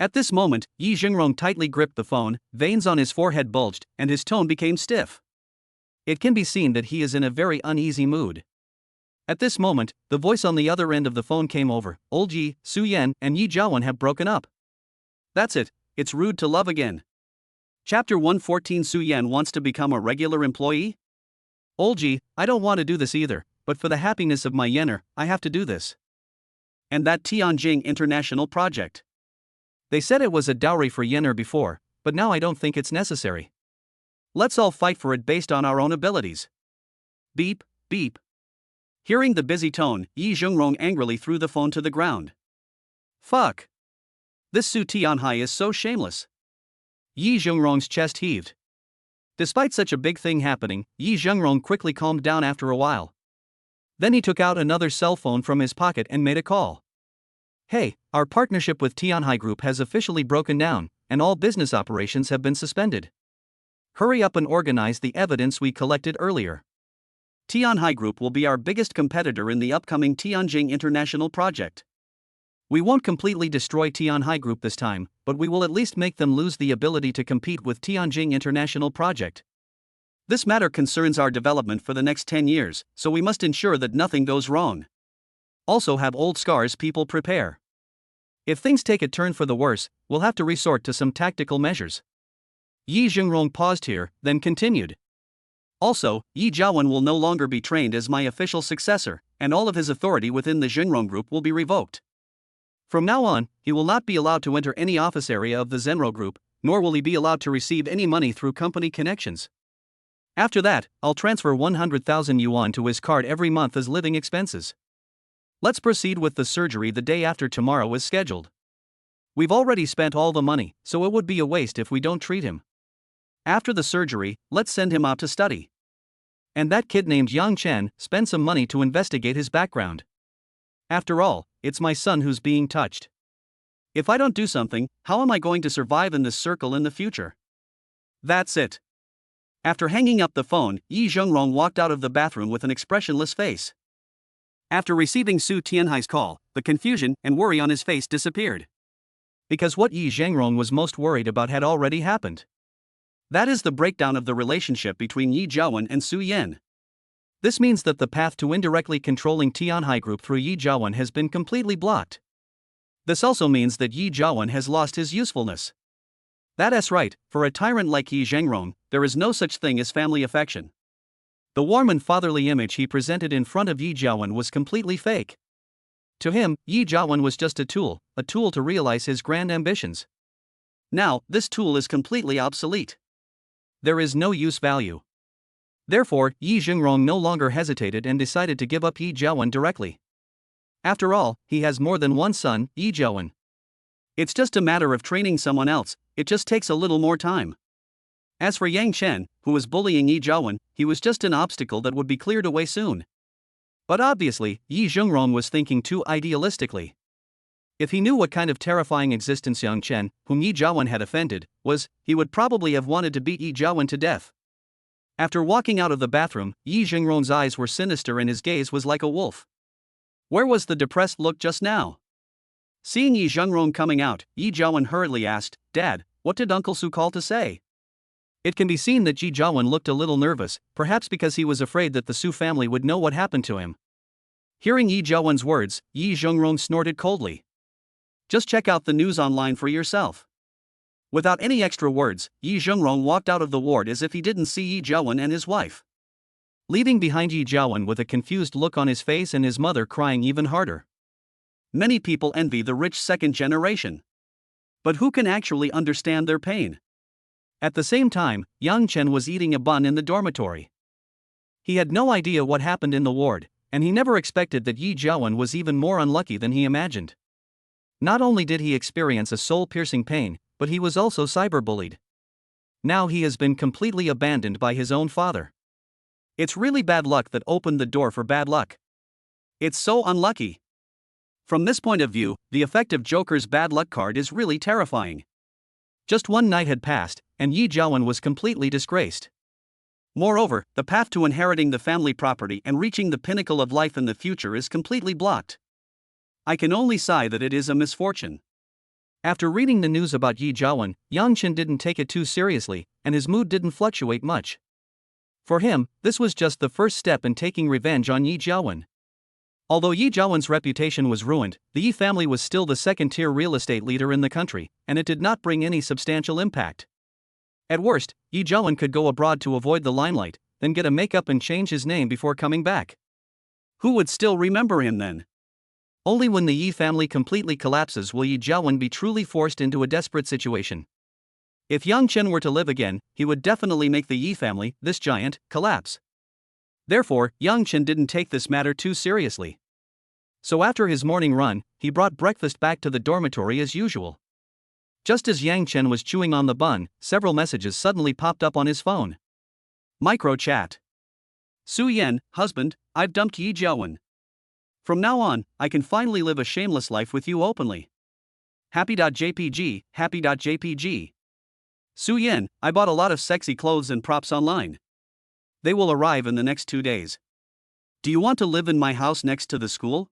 A: At this moment, Yi Jingrong tightly gripped the phone, veins on his forehead bulged, and his tone became stiff. It can be seen that he is in a very uneasy mood. At this moment, the voice on the other end of the phone came over. Old Yi, Su Yan, and Yi Jiawen have broken up. That's it, it's rude to love again. Chapter 114. Su Yan wants to become a regular employee? Old Yi, I don't want to do this either, but for the happiness of my yener, I have to do this. And that Tianjing International project. They said it was a dowry for yener before, but now I don't think it's necessary. Let's all fight for it based on our own abilities. Beep, beep. Hearing the busy tone, Yi Jingrong angrily threw the phone to the ground. Fuck. This Su Tianhai is so shameless. Yi Jingrong's chest heaved. Despite such a big thing happening, Yi Jingrong quickly calmed down after a while. Then he took out another cell phone from his pocket and made a call. Hey, our partnership with Tianhai Group has officially broken down, and all business operations have been suspended. Hurry up and organize the evidence we collected earlier. Tianhai Group will be our biggest competitor in the upcoming Tianjing International project. We won't completely destroy Tianhai Group this time, but we will at least make them lose the ability to compete with Tianjing International project. This matter concerns our development for the next 10 years, so we must ensure that nothing goes wrong. Also have old scars people prepare. If things take a turn for the worse, we'll have to resort to some tactical measures. Yi Jingrong paused here, then continued. Also, Yi Jiawen will no longer be trained as my official successor, and all of his authority within the Jingrong Group will be revoked. From now on, he will not be allowed to enter any office area of the Zenro Group, nor will he be allowed to receive any money through company connections. After that, I'll transfer 100,000 yuan to his card every month as living expenses. Let's proceed with the surgery the day after tomorrow is scheduled. We've already spent all the money, so it would be a waste if we don't treat him. After the surgery, let's send him out to study. And that kid named Yang Chen, spend some money to investigate his background. After all, it's my son who's being touched. If I don't do something, how am I going to survive in this circle in the future? That's it. After hanging up the phone, Yi Jingrong walked out of the bathroom with an expressionless face. After receiving Su Tianhai's call, the confusion and worry on his face disappeared. Because what Yi Jingrong was most worried about had already happened. That is the breakdown of the relationship between Yi Jiawen and Su Yan. This means that the path to indirectly controlling Tianhai Group through Yi Jiawen has been completely blocked. This also means that Yi Jiawen has lost his usefulness. That's right, for a tyrant like Yi Jingrong, there is no such thing as family affection. The warm and fatherly image he presented in front of Yi Jiawen was completely fake. To him, Yi Jiawen was just a tool to realize his grand ambitions. Now, this tool is completely obsolete. There is no use value. Therefore, Yi Jingrong no longer hesitated and decided to give up Yi Jiawen directly. After all, he has more than one son, Yi Jiawen. It's just a matter of training someone else, it just takes a little more time. As for Yang Chen, who was bullying Yi Jiawen, he was just an obstacle that would be cleared away soon. But obviously, Yi Jingrong was thinking too idealistically. If he knew what kind of terrifying existence Yang Chen, whom Yi Jiawen had offended, was, he would probably have wanted to beat Yi Jiawen to death. After walking out of the bathroom, Yi Jingrong's eyes were sinister and his gaze was like a wolf. Where was the depressed look just now? Seeing Yi Jingrong coming out, Yi Jiawen hurriedly asked, "Dad, what did Uncle Su call to say?" It can be seen that Yi Jiawen looked a little nervous, perhaps because he was afraid that the Su family would know what happened to him. Hearing Yi Jiawen's words, Yi Jingrong snorted coldly. Just check out the news online for yourself. Without any extra words, Yi Jingrong walked out of the ward as if he didn't see Yi Jiawen and his wife. Leaving behind Yi Jiawen with a confused look on his face and his mother crying even harder. Many people envy the rich second generation. But who can actually understand their pain? At the same time, Yang Chen was eating a bun in the dormitory. He had no idea what happened in the ward, and he never expected that Yi Jiawen was even more unlucky than he imagined. Not only did he experience a soul-piercing pain, but he was also cyberbullied. Now he has been completely abandoned by his own father. It's really bad luck that opened the door for bad luck. It's so unlucky. From this point of view, the effect of Joker's bad luck card is really terrifying. Just one night had passed, and Yi Jiawen was completely disgraced. Moreover, the path to inheriting the family property and reaching the pinnacle of life in the future is completely blocked. I can only sigh that it is a misfortune. After reading the news about Yi Jiawen, Yang Chen didn't take it too seriously, and his mood didn't fluctuate much. For him, this was just the first step in taking revenge on Yi Jiawen. Although Yi Jiawen's reputation was ruined, the Yi family was still the second-tier real estate leader in the country, and it did not bring any substantial impact. At worst, Yi Jiawen could go abroad to avoid the limelight, then get a makeup and change his name before coming back. Who would still remember him then? Only when the Yi family completely collapses will Yi Jiawen be truly forced into a desperate situation. If Yang Chen were to live again, he would definitely make the Yi family, this giant, collapse. Therefore, Yang Chen didn't take this matter too seriously. So after his morning run, he brought breakfast back to the dormitory as usual. Just as Yang Chen was chewing on the bun, several messages suddenly popped up on his phone. Micro chat. Su Yan, husband, I've dumped Yi Jiawen. From now on, I can finally live a shameless life with you openly. Happy.jpg, happy.jpg. Su Yan, I bought a lot of sexy clothes and props online. They will arrive in the next 2 days. Do you want to live in my house next to the school?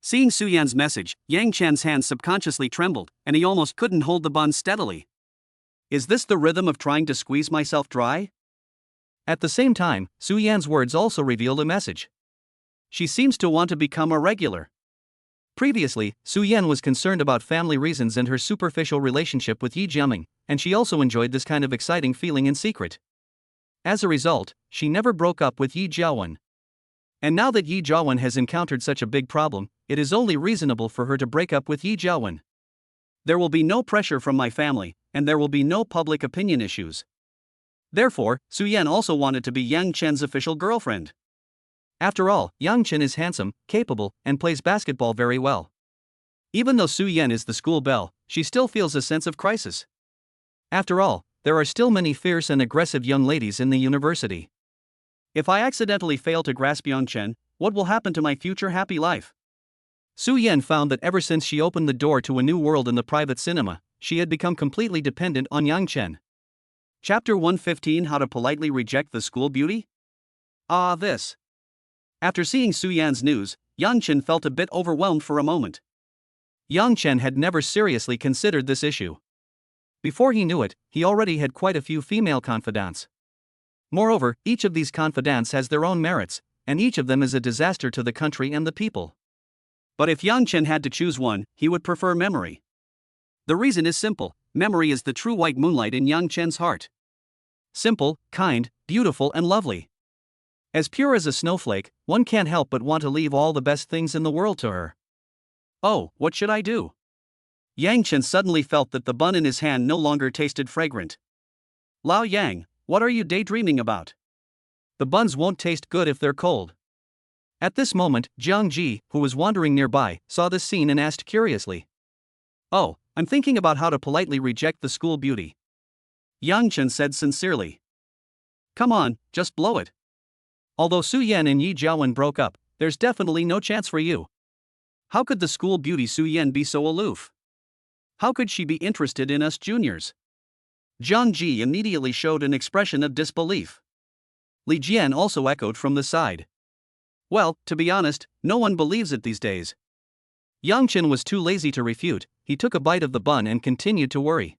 A: Seeing Su Yan's message, Yang Chen's hands subconsciously trembled, and he almost couldn't hold the bun steadily. Is this the rhythm of trying to squeeze myself dry? At the same time, Su Yan's words also revealed a message. She seems to want to become a regular. Previously, Su Yan was concerned about family reasons and her superficial relationship with Yi Jiaming, and she also enjoyed this kind of exciting feeling in secret. As a result, she never broke up with Yi Jiawen. And now that Yi Jiawen has encountered such a big problem, it is only reasonable for her to break up with Yi Jiawen. There will be no pressure from my family, and there will be no public opinion issues. Therefore, Su Yan also wanted to be Yang Chen's official girlfriend. After all, Yang Chen is handsome, capable, and plays basketball very well. Even though Su Yan is the school belle, she still feels a sense of crisis. After all, there are still many fierce and aggressive young ladies in the university. If I accidentally fail to grasp Yang Chen, what will happen to my future happy life? Su Yan found that ever since she opened the door to a new world in the private cinema, she had become completely dependent on Yang Chen. Chapter 115: How to Politely Reject the School Beauty? This. After seeing Su Yan's news, Yang Chen felt a bit overwhelmed for a moment. Yang Chen had never seriously considered this issue. Before he knew it, he already had quite a few female confidants. Moreover, each of these confidants has their own merits, and each of them is a disaster to the country and the people. But if Yang Chen had to choose one, he would prefer Memory. The reason is simple: Memory is the true white moonlight in Yang Chen's heart. Simple, kind, beautiful, and lovely. As pure as a snowflake, one can't help but want to leave all the best things in the world to her. Oh, what should I do? Yang Chen suddenly felt that the bun in his hand no longer tasted fragrant. Lao Yang, what are you daydreaming about? The buns won't taste good if they're cold. At this moment, Jiang Ji, who was wandering nearby, saw this scene and asked curiously. Oh, I'm thinking about how to politely reject the school beauty. Yang Chen said sincerely. Come on, just blow it. Although Su Yan and Yi Jiawen broke up, there's definitely no chance for you. How could the school beauty Su Yan be so aloof? How could she be interested in us juniors? Jiang Ji immediately showed an expression of disbelief. Li Jian also echoed from the side. Well, to be honest, no one believes it these days. Yang Chen was too lazy to refute. He took a bite of the bun and continued to worry.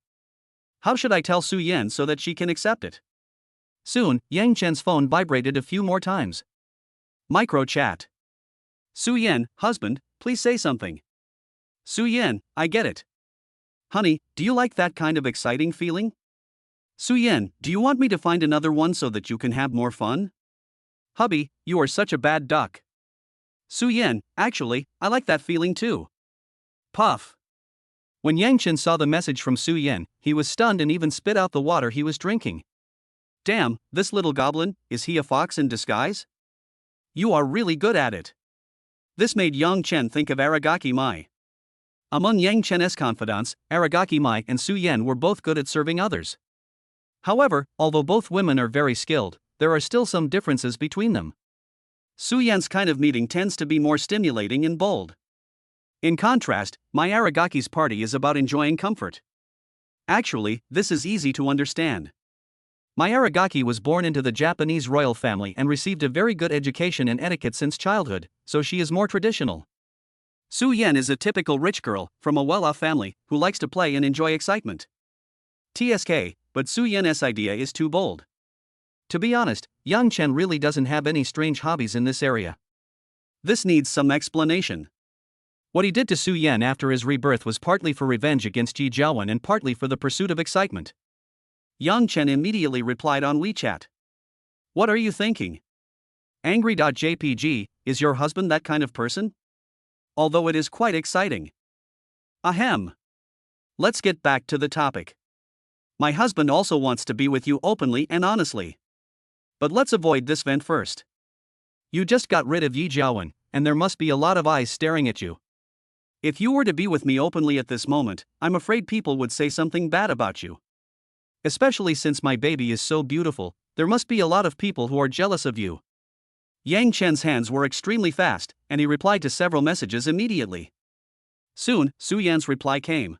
A: How should I tell Su Yan so that she can accept it? Soon, Yang Chen's phone vibrated a few more times. Micro chat. Su Yan, husband, please say something. Su Yan, I get it. Honey, do you like that kind of exciting feeling? Su Yan, do you want me to find another one so that you can have more fun? Hubby, you are such a bad duck. Su Yan, actually, I like that feeling too. Puff. When Yang Chen saw the message from Su Yan, he was stunned and even spit out the water he was drinking. Damn, this little goblin, is he a fox in disguise? You are really good at it. This made Yang Chen think of Aragaki Mai. Among Yang Chen's confidants, Aragaki Mai and Su Yan were both good at serving others. However, although both women are very skilled, there are still some differences between them. Su Yan's kind of meeting tends to be more stimulating and bold. In contrast, Mai Aragaki's party is about enjoying comfort. Actually, this is easy to understand. Mai Aragaki was born into the Japanese royal family and received a very good education in etiquette since childhood, so she is more traditional. Su Yan is a typical rich girl from a well-off family who likes to play and enjoy excitement. TSK, but Su Yan's idea is too bold. To be honest, Yang Chen really doesn't have any strange hobbies in this area. This needs some explanation. What he did to Su Yan after his rebirth was partly for revenge against Ji Jiawen and partly for the pursuit of excitement. Yang Chen immediately replied on WeChat. What are you thinking? Angry.jpg, is your husband that kind of person? Although it is quite exciting. Ahem. Let's get back to the topic. My husband also wants to be with you openly and honestly. But let's avoid this vent first. You just got rid of Yi Jiawen, and there must be a lot of eyes staring at you. If you were to be with me openly at this moment, I'm afraid people would say something bad about you. Especially since my baby is so beautiful, there must be a lot of people who are jealous of you. Yang Chen's hands were extremely fast, and he replied to several messages immediately. Soon, Su Yan's reply came.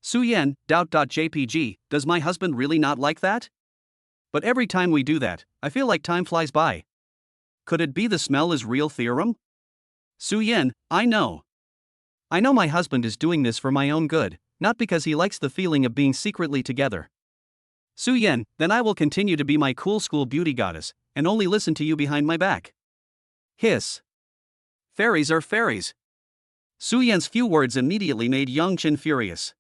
A: Su Yan, doubt.jpg, does my husband really not like that? But every time we do that, I feel like time flies by. Could it be the smell is real theorem? Su Yan, I know. I know my husband is doing this for my own good, not because he likes the feeling of being secretly together. Su Yan, then I will continue to be my cool school beauty goddess, and only listen to you behind my back. Hiss. Fairies are fairies. Su Yan's few words immediately made Yang Chen furious.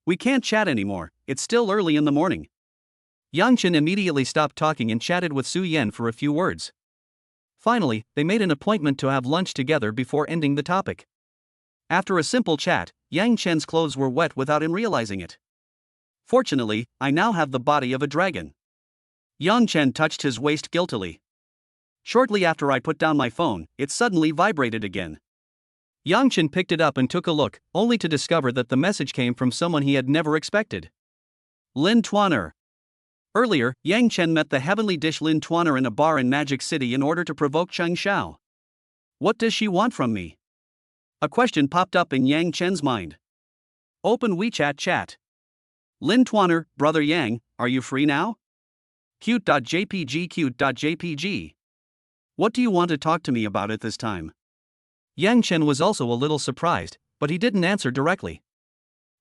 A: We can't chat anymore, it's still early in the morning. Yang Chen immediately stopped talking and chatted with Su Yan for a few words. Finally, they made an appointment to have lunch together before ending the topic. After a simple chat, Yang Chen's clothes were wet without him realizing it. Fortunately, I now have the body of a dragon. Yang Chen touched his waist guiltily. Shortly after I put down my phone, it suddenly vibrated again. Yang Chen picked it up and took a look, only to discover that the message came from someone he had never expected. Lin Tuaner. Earlier, Yang Chen met the heavenly dish Lin Tuaner in a bar in Magic City in order to provoke Cheng Xiao. What does she want from me? A question popped up in Yang Chen's mind. Open WeChat chat. Lin Tuaner, brother Yang, are you free now? Cute.jpg. What do you want to talk to me about at this time? Yang Chen was also a little surprised, but he didn't answer directly.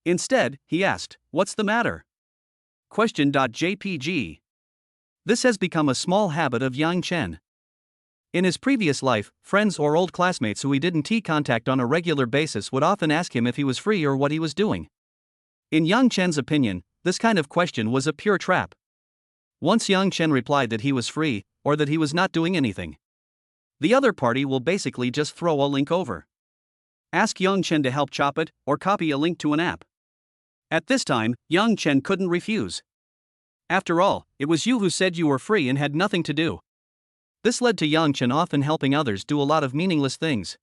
A: Instead, he asked, what's the matter? Question.jpg. This has become a small habit of Yang Chen. In his previous life, friends or old classmates who he didn't contact on a regular basis would often ask him if he was free or what he was doing. In Yang Chen's opinion, this kind of question was a pure trap. Once Yang Chen replied that he was free, or that he was not doing anything, the other party will basically just throw a link over. Ask Yang Chen to help chop it, or copy a link to an app. At this time, Yang Chen couldn't refuse. After all, it was you who said you were free and had nothing to do. This led to Yang Chen often helping others do a lot of meaningless things.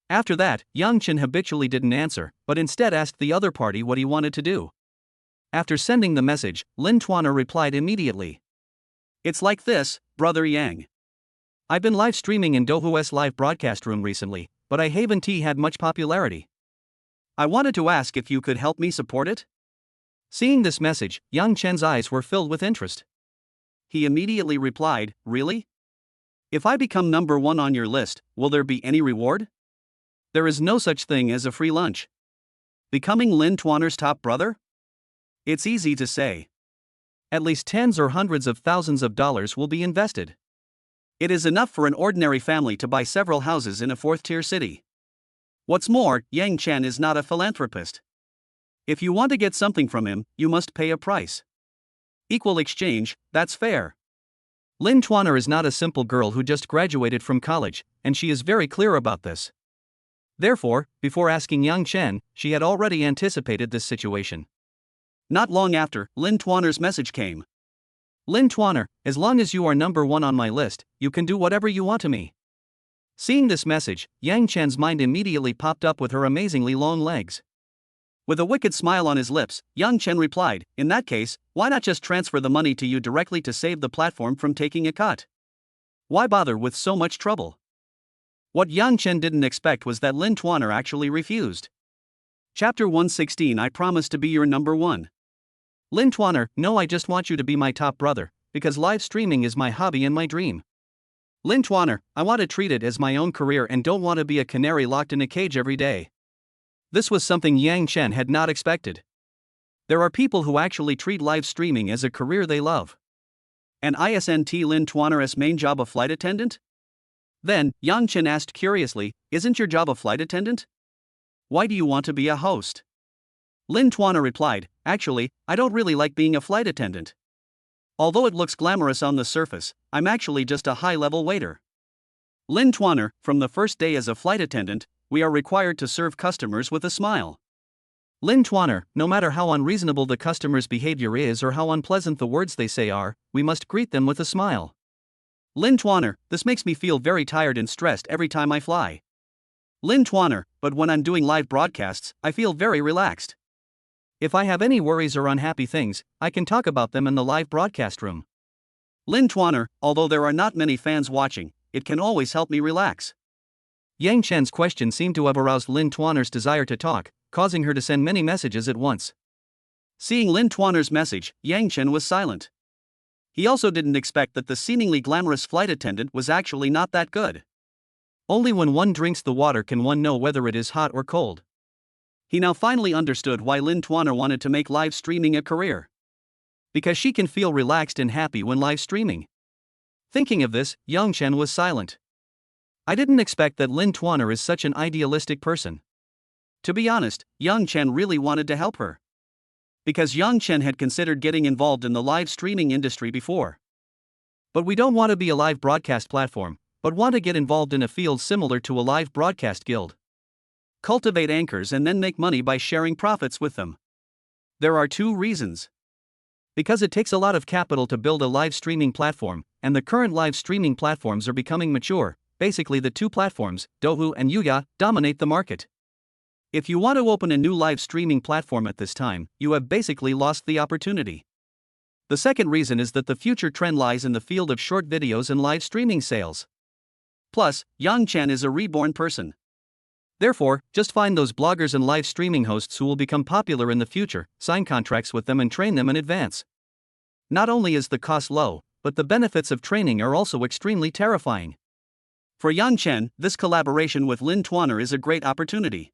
A: After that, Yang Chen habitually didn't answer, but instead asked the other party what he wanted to do. After sending the message, Lin Tuaner replied immediately. It's like this, brother Yang. I've been live streaming in Dohu's live broadcast room recently, but I haven't had much popularity. I wanted to ask if you could help me support it? Seeing this message, Yang Chen's eyes were filled with interest. He immediately replied, really? If I become number 1 on your list, will there be any reward? There is no such thing as a free lunch. Becoming Lin Tuaner's top brother? It's easy to say. At least tens or hundreds of thousands of dollars will be invested. It is enough for an ordinary family to buy several houses in a 4th-tier city. What's more, Yang Chen is not a philanthropist. If you want to get something from him, you must pay a price. Equal exchange, that's fair. Lin Tuaner is not a simple girl who just graduated from college, and she is very clear about this. Therefore, before asking Yang Chen, she had already anticipated this situation. Not long after, Lin Tuaner's message came. Lin Tuaner, as long as you are number 1 on my list, you can do whatever you want to me. Seeing this message, Yang Chen's mind immediately popped up with her amazingly long legs. With a wicked smile on his lips, Yang Chen replied, in that case, why not just transfer the money to you directly to save the platform from taking a cut? Why bother with so much trouble? What Yang Chen didn't expect was that Lin Tuaner actually refused. Chapter 116 I promise to be your number 1. Lin Tuaner, no, I just want you to be my top brother, because live streaming is my hobby and my dream. Lin Tuaner, I want to treat it as my own career and don't want to be a canary locked in a cage every day. This was something Yang Chen had not expected. There are people who actually treat live streaming as a career they love. And isn't Lin Tuaner's main job a flight attendant? Then, Yang Chen asked curiously, isn't your job a flight attendant? Why do you want to be a host? Lin Tuaner replied, actually, I don't really like being a flight attendant. Although it looks glamorous on the surface, I'm actually just a high-level waiter. Lin Tuaner, from the first day as a flight attendant, we are required to serve customers with a smile. Lin Tuaner, no matter how unreasonable the customer's behavior is or how unpleasant the words they say are, we must greet them with a smile. Lin Tuaner, this makes me feel very tired and stressed every time I fly. Lin Tuaner, but when I'm doing live broadcasts, I feel very relaxed. If I have any worries or unhappy things, I can talk about them in the live broadcast room. Lin Tuaner, although there are not many fans watching, it can always help me relax. Yang Chen's question seemed to have aroused Lin Tuaner's desire to talk, causing her to send many messages at once. Seeing Lin Tuaner's message, Yang Chen was silent. He also didn't expect that the seemingly glamorous flight attendant was actually not that good. Only when one drinks the water can one know whether it is hot or cold. He now finally understood why Lin Tuaner wanted to make live streaming a career. Because she can feel relaxed and happy when live streaming. Thinking of this, Yang Chen was silent. I didn't expect that Lin Tuaner is such an idealistic person. To be honest, Yang Chen really wanted to help her. Because Yang Chen had considered getting involved in the live streaming industry before. But we don't want to be a live broadcast platform, but want to get involved in a field similar to a live broadcast guild. Cultivate anchors and then make money by sharing profits with them. There are two reasons. Because it takes a lot of capital to build a live streaming platform, and the current live streaming platforms are becoming mature. Basically the two platforms, Douhu and Youya, dominate the market. If you want to open a new live streaming platform at this time, you have basically lost the opportunity. The second reason is that the future trend lies in the field of short videos and live streaming sales. Plus, Yang Chen is a reborn person. Therefore, just find those bloggers and live streaming hosts who will become popular in the future, sign contracts with them and train them in advance. Not only is the cost low, but the benefits of training are also extremely terrifying. For Yang Chen, this collaboration with Lin Tuaner is a great opportunity.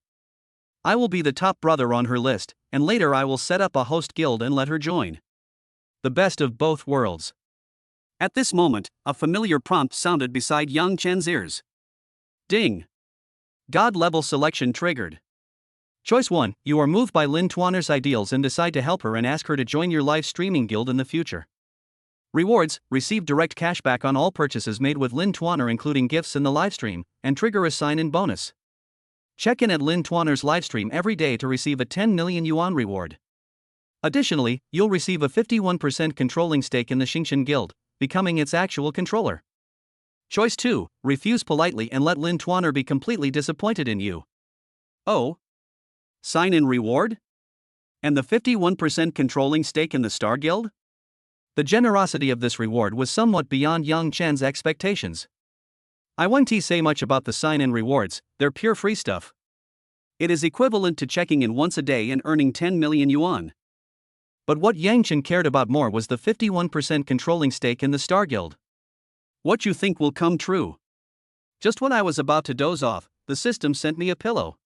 A: I will be the top brother on her list, and later I will set up a host guild and let her join. The best of both worlds. At this moment, a familiar prompt sounded beside Yang Chen's ears. Ding! God level selection triggered. Choice 1, you are moved by Lin Tuaner's ideals and decide to help her and ask her to join your live streaming guild in the future. Rewards, receive direct cashback on all purchases made with Lin Tuaner including gifts in the livestream, and trigger a sign-in bonus. Check in at Lin Tuaner's livestream every day to receive a 10 million yuan reward. Additionally, you'll receive a 51% controlling stake in the Xingchen Guild, becoming its actual controller. Choice 2, refuse politely and let Lin Tuaner be completely disappointed in you. Oh? Sign-in reward? And the 51% controlling stake in the Star Guild? The generosity of this reward was somewhat beyond Yang Chen's expectations. I won't say much about the sign-in rewards, they're pure free stuff. It is equivalent to checking in once a day and earning 10 million yuan. But what Yang Chen cared about more was the 51% controlling stake in the Star Guild. What you think will come true? Just when I was about to doze off, the system sent me a pillow.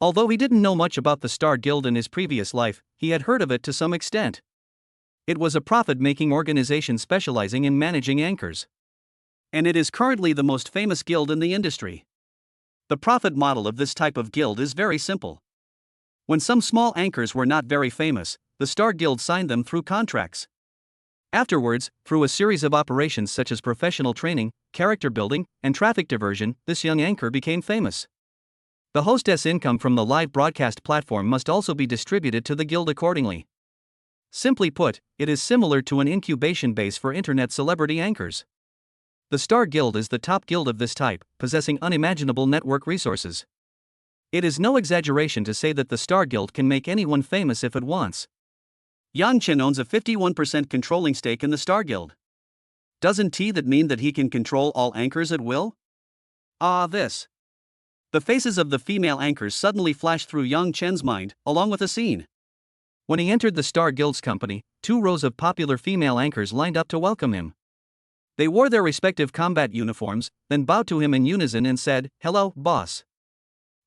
A: Although he didn't know much about the Star Guild in his previous life, he had heard of it to some extent. It was a profit-making organization specializing in managing anchors. And it is currently the most famous guild in the industry. The profit model of this type of guild is very simple. When some small anchors were not very famous, the Star Guild signed them through contracts. Afterwards, through a series of operations such as professional training, character building, and traffic diversion, this young anchor became famous. The hostess income from the live broadcast platform must also be distributed to the guild accordingly. Simply put, it is similar to an incubation base for internet celebrity anchors. The Star Guild is the top guild of this type, possessing unimaginable network resources. It is no exaggeration to say that the Star Guild can make anyone famous if it wants. Yang Chen owns a 51% controlling stake in the Star Guild. Doesn't that mean that he can control all anchors at will? This. The faces of the female anchors suddenly flashed through Yang Chen's mind, along with a scene. When he entered the Star Guild's company, 2 rows of popular female anchors lined up to welcome him. They wore their respective combat uniforms, then bowed to him in unison and said, "Hello, boss."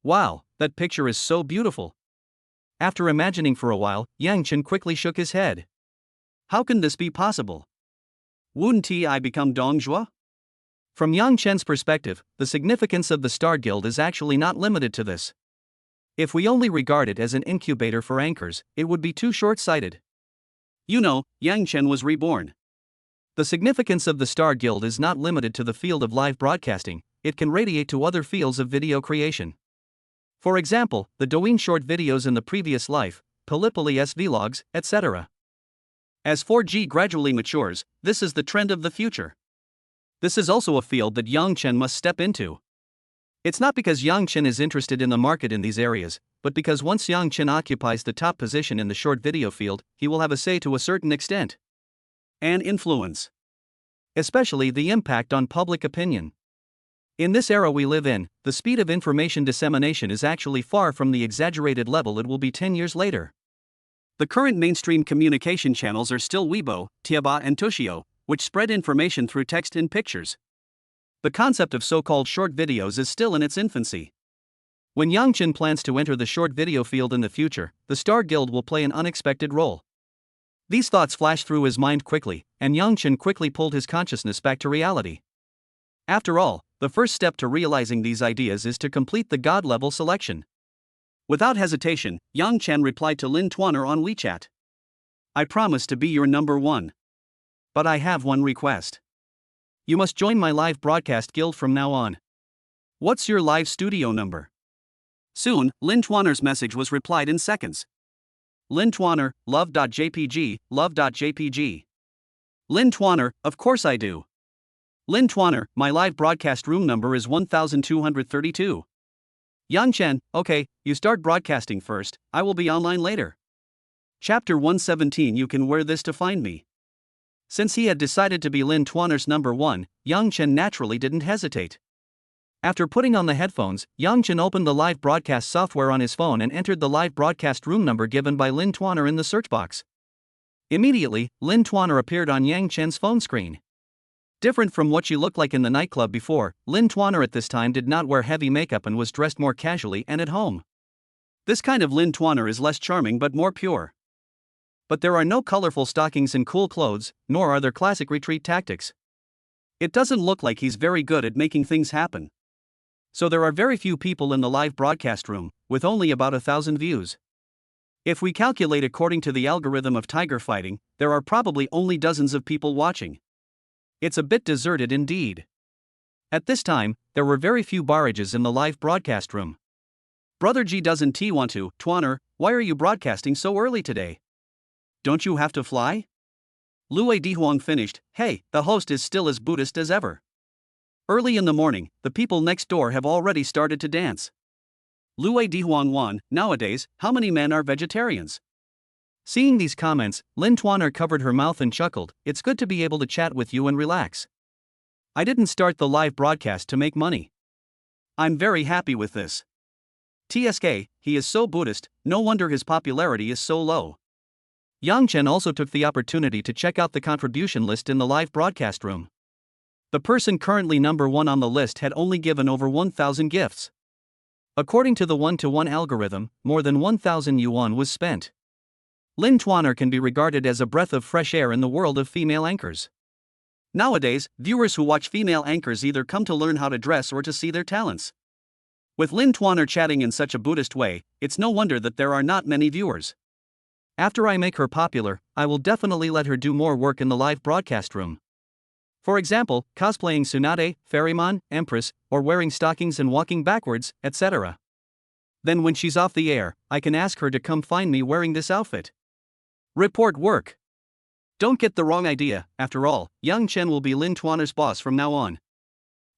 A: Wow, that picture is so beautiful. After imagining for a while, Yang Chen quickly shook his head. How can this be possible? Wouldn't I become Dongjua? From Yang Chen's perspective, the significance of the Star Guild is actually not limited to this. If we only regard it as an incubator for anchors, it would be too short-sighted. You know, Yang Chen was reborn. The significance of the Star Guild is not limited to the field of live broadcasting, it can radiate to other fields of video creation. For example, the Douyin short videos in the previous life, Palipoli's vlogs, etc. As 4G gradually matures, this is the trend of the future. This is also a field that Yang Chen must step into. It's not because Yang Chen is interested in the market in these areas, but because once Yang Chen occupies the top position in the short video field, he will have a say to a certain extent. And influence. Especially the impact on public opinion. In this era we live in, the speed of information dissemination is actually far from the exaggerated level it will be 10 years later. The current mainstream communication channels are still Weibo, Tieba and Toshio, which spread information through text and pictures. The concept of so-called short videos is still in its infancy. When Yang Chen plans to enter the short video field in the future, the Star Guild will play an unexpected role. These thoughts flashed through his mind quickly, and Yang Chen quickly pulled his consciousness back to reality. After all, the first step to realizing these ideas is to complete the God-level selection. Without hesitation, Yang Chen replied to Lin Tuaner on WeChat. I promise to be your number one. But I have one request. You must join my live broadcast guild from now on. What's your live studio number? Soon, Lin Tuaner's message was replied in seconds. Lin Tuaner, love.jpg, love.jpg. Lin Tuaner, of course I do. Lin Tuaner, my live broadcast room number is 1232. Yang Chen, okay, you start broadcasting first, I will be online later. Chapter 117. You can wear this to find me. Since he had decided to be Lin Tuaner's number one, Yang Chen naturally didn't hesitate. After putting on the headphones, Yang Chen opened the live broadcast software on his phone and entered the live broadcast room number given by Lin Tuaner in the search box. Immediately, Lin Tuaner appeared on Yang Chen's phone screen. Different from what she looked like in the nightclub before, Lin Tuaner at this time did not wear heavy makeup and was dressed more casually and at home. This kind of Lin Tuaner is less charming but more pure. But there are no colorful stockings and cool clothes, nor are there classic retreat tactics. It doesn't look like he's very good at making things happen. So there are very few people in the live broadcast room, with only about 1,000 views. If we calculate according to the algorithm of tiger fighting, there are probably only dozens of people watching. It's a bit deserted indeed. At this time, there were very few barrages in the live broadcast room. Brother G doesn't want to, Tuaner, why are you broadcasting so early today? Don't you have to fly? Lue Dihuang finished, hey, the host is still as Buddhist as ever. Early in the morning, the people next door have already started to dance. Lue Dihuang Wan, nowadays, how many men are vegetarians? Seeing these comments, Lin Tuaner covered her mouth and chuckled, it's good to be able to chat with you and relax. I didn't start the live broadcast to make money. I'm very happy with this. TSK, he is so Buddhist, no wonder his popularity is so low. Yang Chen also took the opportunity to check out the contribution list in the live broadcast room. The person currently number one on the list had only given over 1,000 gifts. According to the 1-to-1 algorithm, more than 1,000 yuan was spent. Lin Tuaner can be regarded as a breath of fresh air in the world of female anchors. Nowadays, viewers who watch female anchors either come to learn how to dress or to see their talents. With Lin Tuaner chatting in such a Buddhist way, it's no wonder that there are not many viewers. After I make her popular, I will definitely let her do more work in the live broadcast room. For example, cosplaying Tsunade, Ferryman, Empress, or wearing stockings and walking backwards, etc. Then when she's off the air, I can ask her to come find me wearing this outfit. Report work. Don't get the wrong idea, after all, Yang Chen will be Lin Tuaner's boss from now on.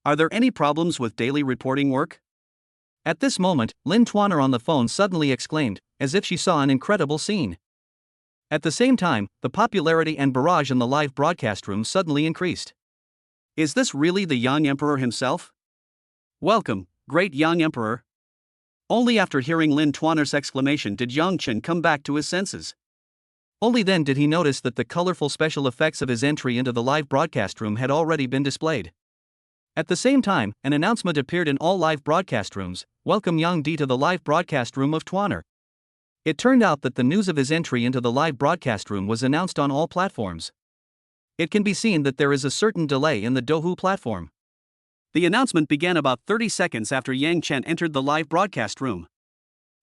A: Are there any problems with daily reporting work? At this moment, Lin Tuaner on the phone suddenly exclaimed, as if she saw an incredible scene. At the same time, the popularity and barrage in the live broadcast room suddenly increased. Is this really the Yang Emperor himself? Welcome, great Yang Emperor. Only after hearing Lin Tuaner's exclamation did Yang Chen come back to his senses. Only then did he notice that the colorful special effects of his entry into the live broadcast room had already been displayed. At the same time, an announcement appeared in all live broadcast rooms: "Welcome Yang Di to the live broadcast room of Twanner." It turned out that the news of his entry into the live broadcast room was announced on all platforms. It can be seen that there is a certain delay in the Douhu platform. The announcement began about 30 seconds after Yang Chen entered the live broadcast room.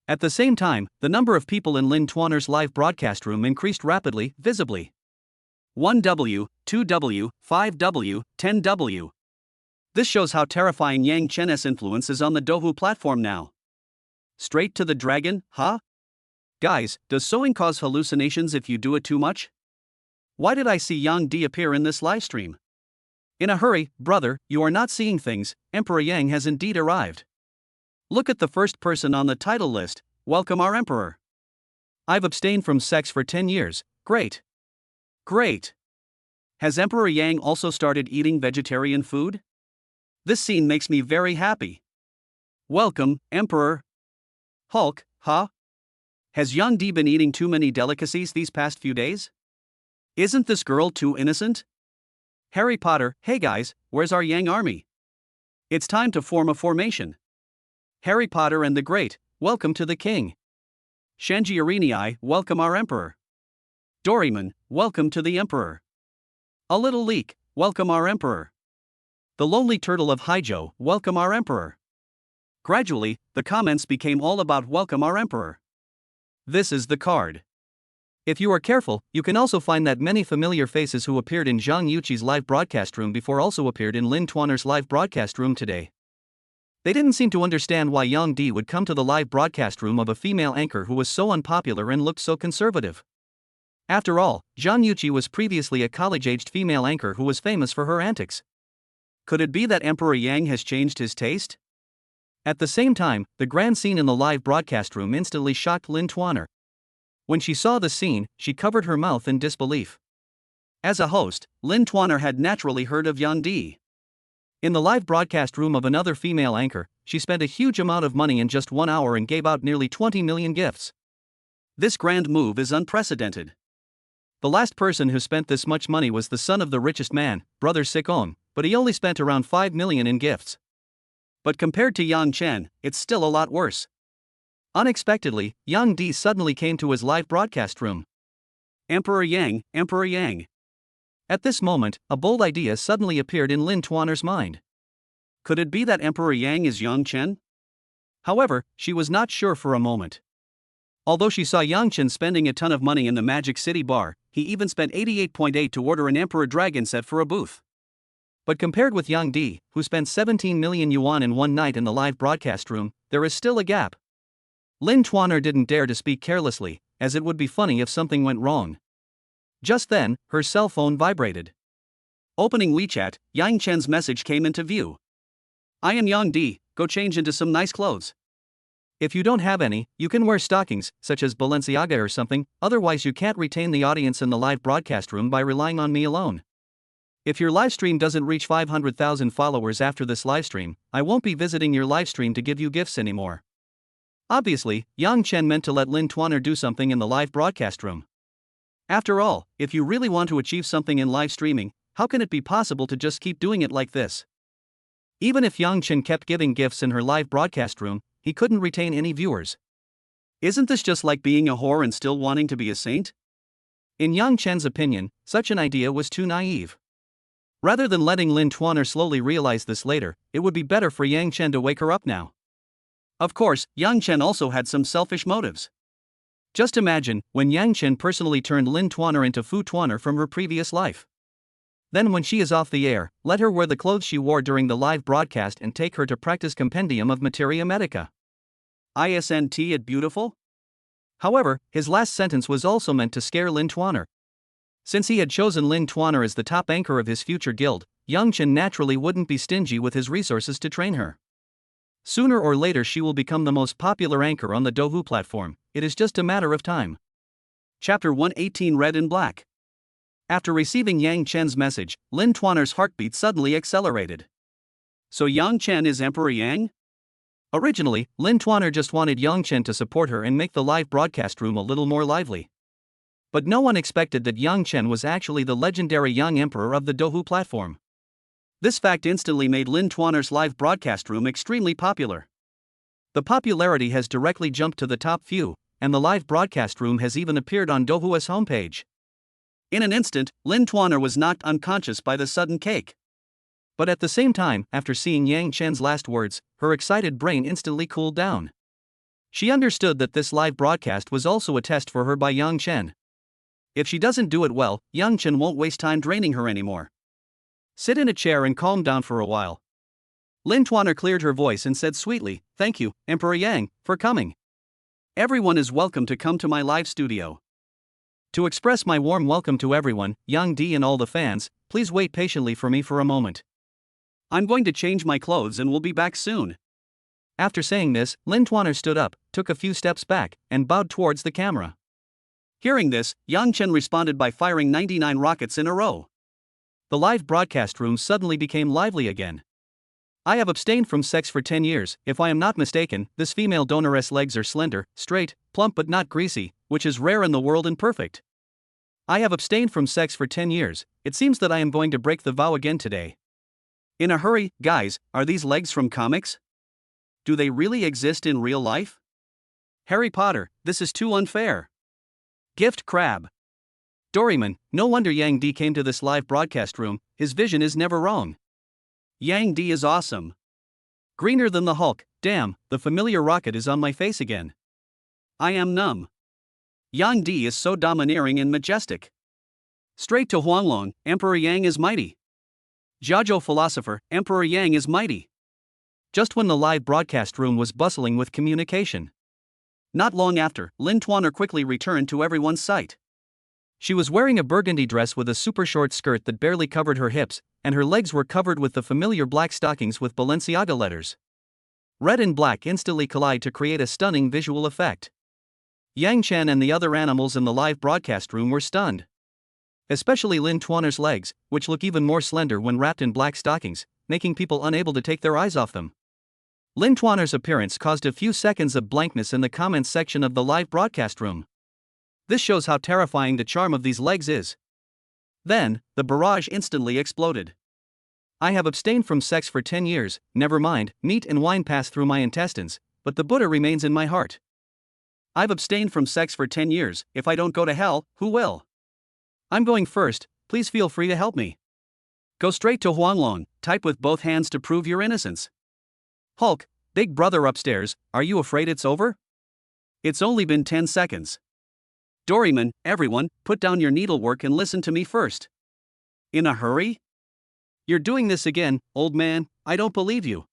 A: At the same time, the number of people in Lin Twanner's live broadcast room increased rapidly, visibly. 1W, 2W, 5W, 10W. This shows how terrifying Yang Chen's influence is on the Douhu platform now. Straight to the dragon, huh? Guys, does sewing cause hallucinations if you do it too much? Why did I see Yang Di appear in this livestream? In a hurry, brother, you are not seeing things. Emperor Yang has indeed arrived. Look at the first person on the title list. Welcome our emperor. I've abstained from sex for 10 years. Great. Great. Has Emperor Yang also started eating vegetarian food? This scene makes me very happy. Welcome, Emperor. Hulk, huh? Has Yang Di been eating too many delicacies these past few days? Isn't this girl too innocent? Harry Potter, hey guys, where's our Yang army? It's time to form a formation. Harry Potter and the Great, welcome to the king. Shanji Arinei, welcome our emperor. Doraemon, welcome to the emperor. A Little Leak, welcome our emperor. The Lonely Turtle of Haijo, welcome our emperor. Gradually, the comments became all about welcome our emperor. This is the card. If you are careful, you can also find that many familiar faces who appeared in Zhang Yuqi's live broadcast room before also appeared in Lin Twanner's live broadcast room today. They didn't seem to understand why Yang Di would come to the live broadcast room of a female anchor who was so unpopular and looked so conservative. After all, Zhang Yuqi was previously a college-aged female anchor who was famous for her antics. Could it be that Emperor Yang has changed his taste? At the same time, the grand scene in the live broadcast room instantly shocked Lin Twanner. When she saw the scene, she covered her mouth in disbelief. As a host, Lin Twanner had naturally heard of Yang Di. In the live broadcast room of another female anchor, she spent a huge amount of money in just 1 hour and gave out nearly 20 million gifts. This grand move is unprecedented. The last person who spent this much money was the son of the richest man, Brother Sikon, but he only spent around 5 million in gifts. But compared to Yang Chen, it's still a lot worse. Unexpectedly, Yang Di suddenly came to his live broadcast room. Emperor Yang, Emperor Yang. At this moment, a bold idea suddenly appeared in Lin Twanner's mind. Could it be that Emperor Yang is Yang Chen? However, she was not sure for a moment. Although she saw Yang Chen spending a ton of money in the Magic City bar, he even spent 88.8 to order an Emperor Dragon set for a booth. But compared with Yang Di, who spent 17 million yuan in one night in the live broadcast room, there is still a gap. Lin Twanner didn't dare to speak carelessly, as it would be funny if something went wrong. Just then, her cell phone vibrated. Opening WeChat, Yang Chen's message came into view. I am Yang Di, go change into some nice clothes. If you don't have any, you can wear stockings, such as Balenciaga or something, otherwise you can't retain the audience in the live broadcast room by relying on me alone. If your livestream doesn't reach 500,000 followers after this livestream, I won't be visiting your livestream to give you gifts anymore. Obviously, Yang Chen meant to let Lin Twanner do something in the live broadcast room. After all, if you really want to achieve something in live streaming, how can it be possible to just keep doing it like this? Even if Yang Chen kept giving gifts in her live broadcast room, he couldn't retain any viewers. Isn't this just like being a whore and still wanting to be a saint? In Yang Chen's opinion, such an idea was too naive. Rather than letting Lin Twanner slowly realize this later, it would be better for Yang Chen to wake her up now. Of course, Yang Chen also had some selfish motives. Just imagine, when Yang Chen personally turned Lin Twanner into Fu Twanner from her previous life. Then when she is off the air, let her wear the clothes she wore during the live broadcast and take her to practice compendium of materia medica. Isn't it beautiful? However, his last sentence was also meant to scare Lin Twanner. Since he had chosen Lin Twanner as the top anchor of his future guild, Yang Chen naturally wouldn't be stingy with his resources to train her. Sooner or later she will become the most popular anchor on the Douhu platform, it is just a matter of time. Chapter 118 Red and Black. After receiving Yang Chen's message, Lin Twanner's heartbeat suddenly accelerated. So Yang Chen is Emperor Yang? Originally, Lin Twanner just wanted Yang Chen to support her and make the live broadcast room a little more lively. But no one expected that Yang Chen was actually the legendary young emperor of the Douhu platform. This fact instantly made Lin Tuaner's live broadcast room extremely popular. The popularity has directly jumped to the top few, and the live broadcast room has even appeared on Douhu's homepage. In an instant, Lin Tuaner was knocked unconscious by the sudden cake. But at the same time, after seeing Yang Chen's last words, her excited brain instantly cooled down. She understood that this live broadcast was also a test for her by Yang Chen. If she doesn't do it well, Yang Chen won't waste time draining her anymore. Sit in a chair and calm down for a while. Lin Tuaner cleared her voice and said sweetly, "Thank you, Emperor Yang, for coming. Everyone is welcome to come to my live studio. To express my warm welcome to everyone, Yang Di and all the fans, please wait patiently for me for a moment. I'm going to change my clothes and will be back soon." After saying this, Lin Tuaner stood up, took a few steps back, and bowed towards the camera. Hearing this, Yang Chen responded by firing 99 rockets in a row. The live broadcast room suddenly became lively again. "I have abstained from sex for 10 years, if I am not mistaken. This female donoress legs are slender, straight, plump but not greasy, which is rare in the world and perfect. I have abstained from sex for 10 years, it seems that I am going to break the vow again today. In a hurry, guys, are these legs from comics? Do they really exist in real life? Harry Potter, this is too unfair. Gift crab. Doraemon, no wonder Yang Di came to this live broadcast room, his vision is never wrong. Yang Di is awesome. Greener than the Hulk, damn, the familiar rocket is on my face again. I am numb. Yang Di is so domineering and majestic. Straight to Huanglong, Emperor Yang is mighty. Jiaozhou philosopher, Emperor Yang is mighty." Just when the live broadcast room was bustling with communication. Not long after, Lin Tuaner quickly returned to everyone's sight. She was wearing a burgundy dress with a super short skirt that barely covered her hips, and her legs were covered with the familiar black stockings with Balenciaga letters. Red and black instantly collide to create a stunning visual effect. Yang Chen and the other animals in the live broadcast room were stunned. Especially Lin Tuaner's legs, which look even more slender when wrapped in black stockings, making people unable to take their eyes off them. Lin Tuaner's appearance caused a few seconds of blankness in the comments section of the live broadcast room. This shows how terrifying the charm of these legs is. Then, the barrage instantly exploded. "I have abstained from sex for 10 years, never mind, meat and wine pass through my intestines, but the Buddha remains in my heart. I've abstained from sex for 10 years, if I don't go to hell, who will? I'm going first, please feel free to help me. Go straight to Huanglong, type with both hands to prove your innocence. Hulk, big brother upstairs, are you afraid it's over? It's only been 10 seconds. Doraemon, everyone, put down your needlework and listen to me first. In a hurry? You're doing this again, old man, I don't believe you.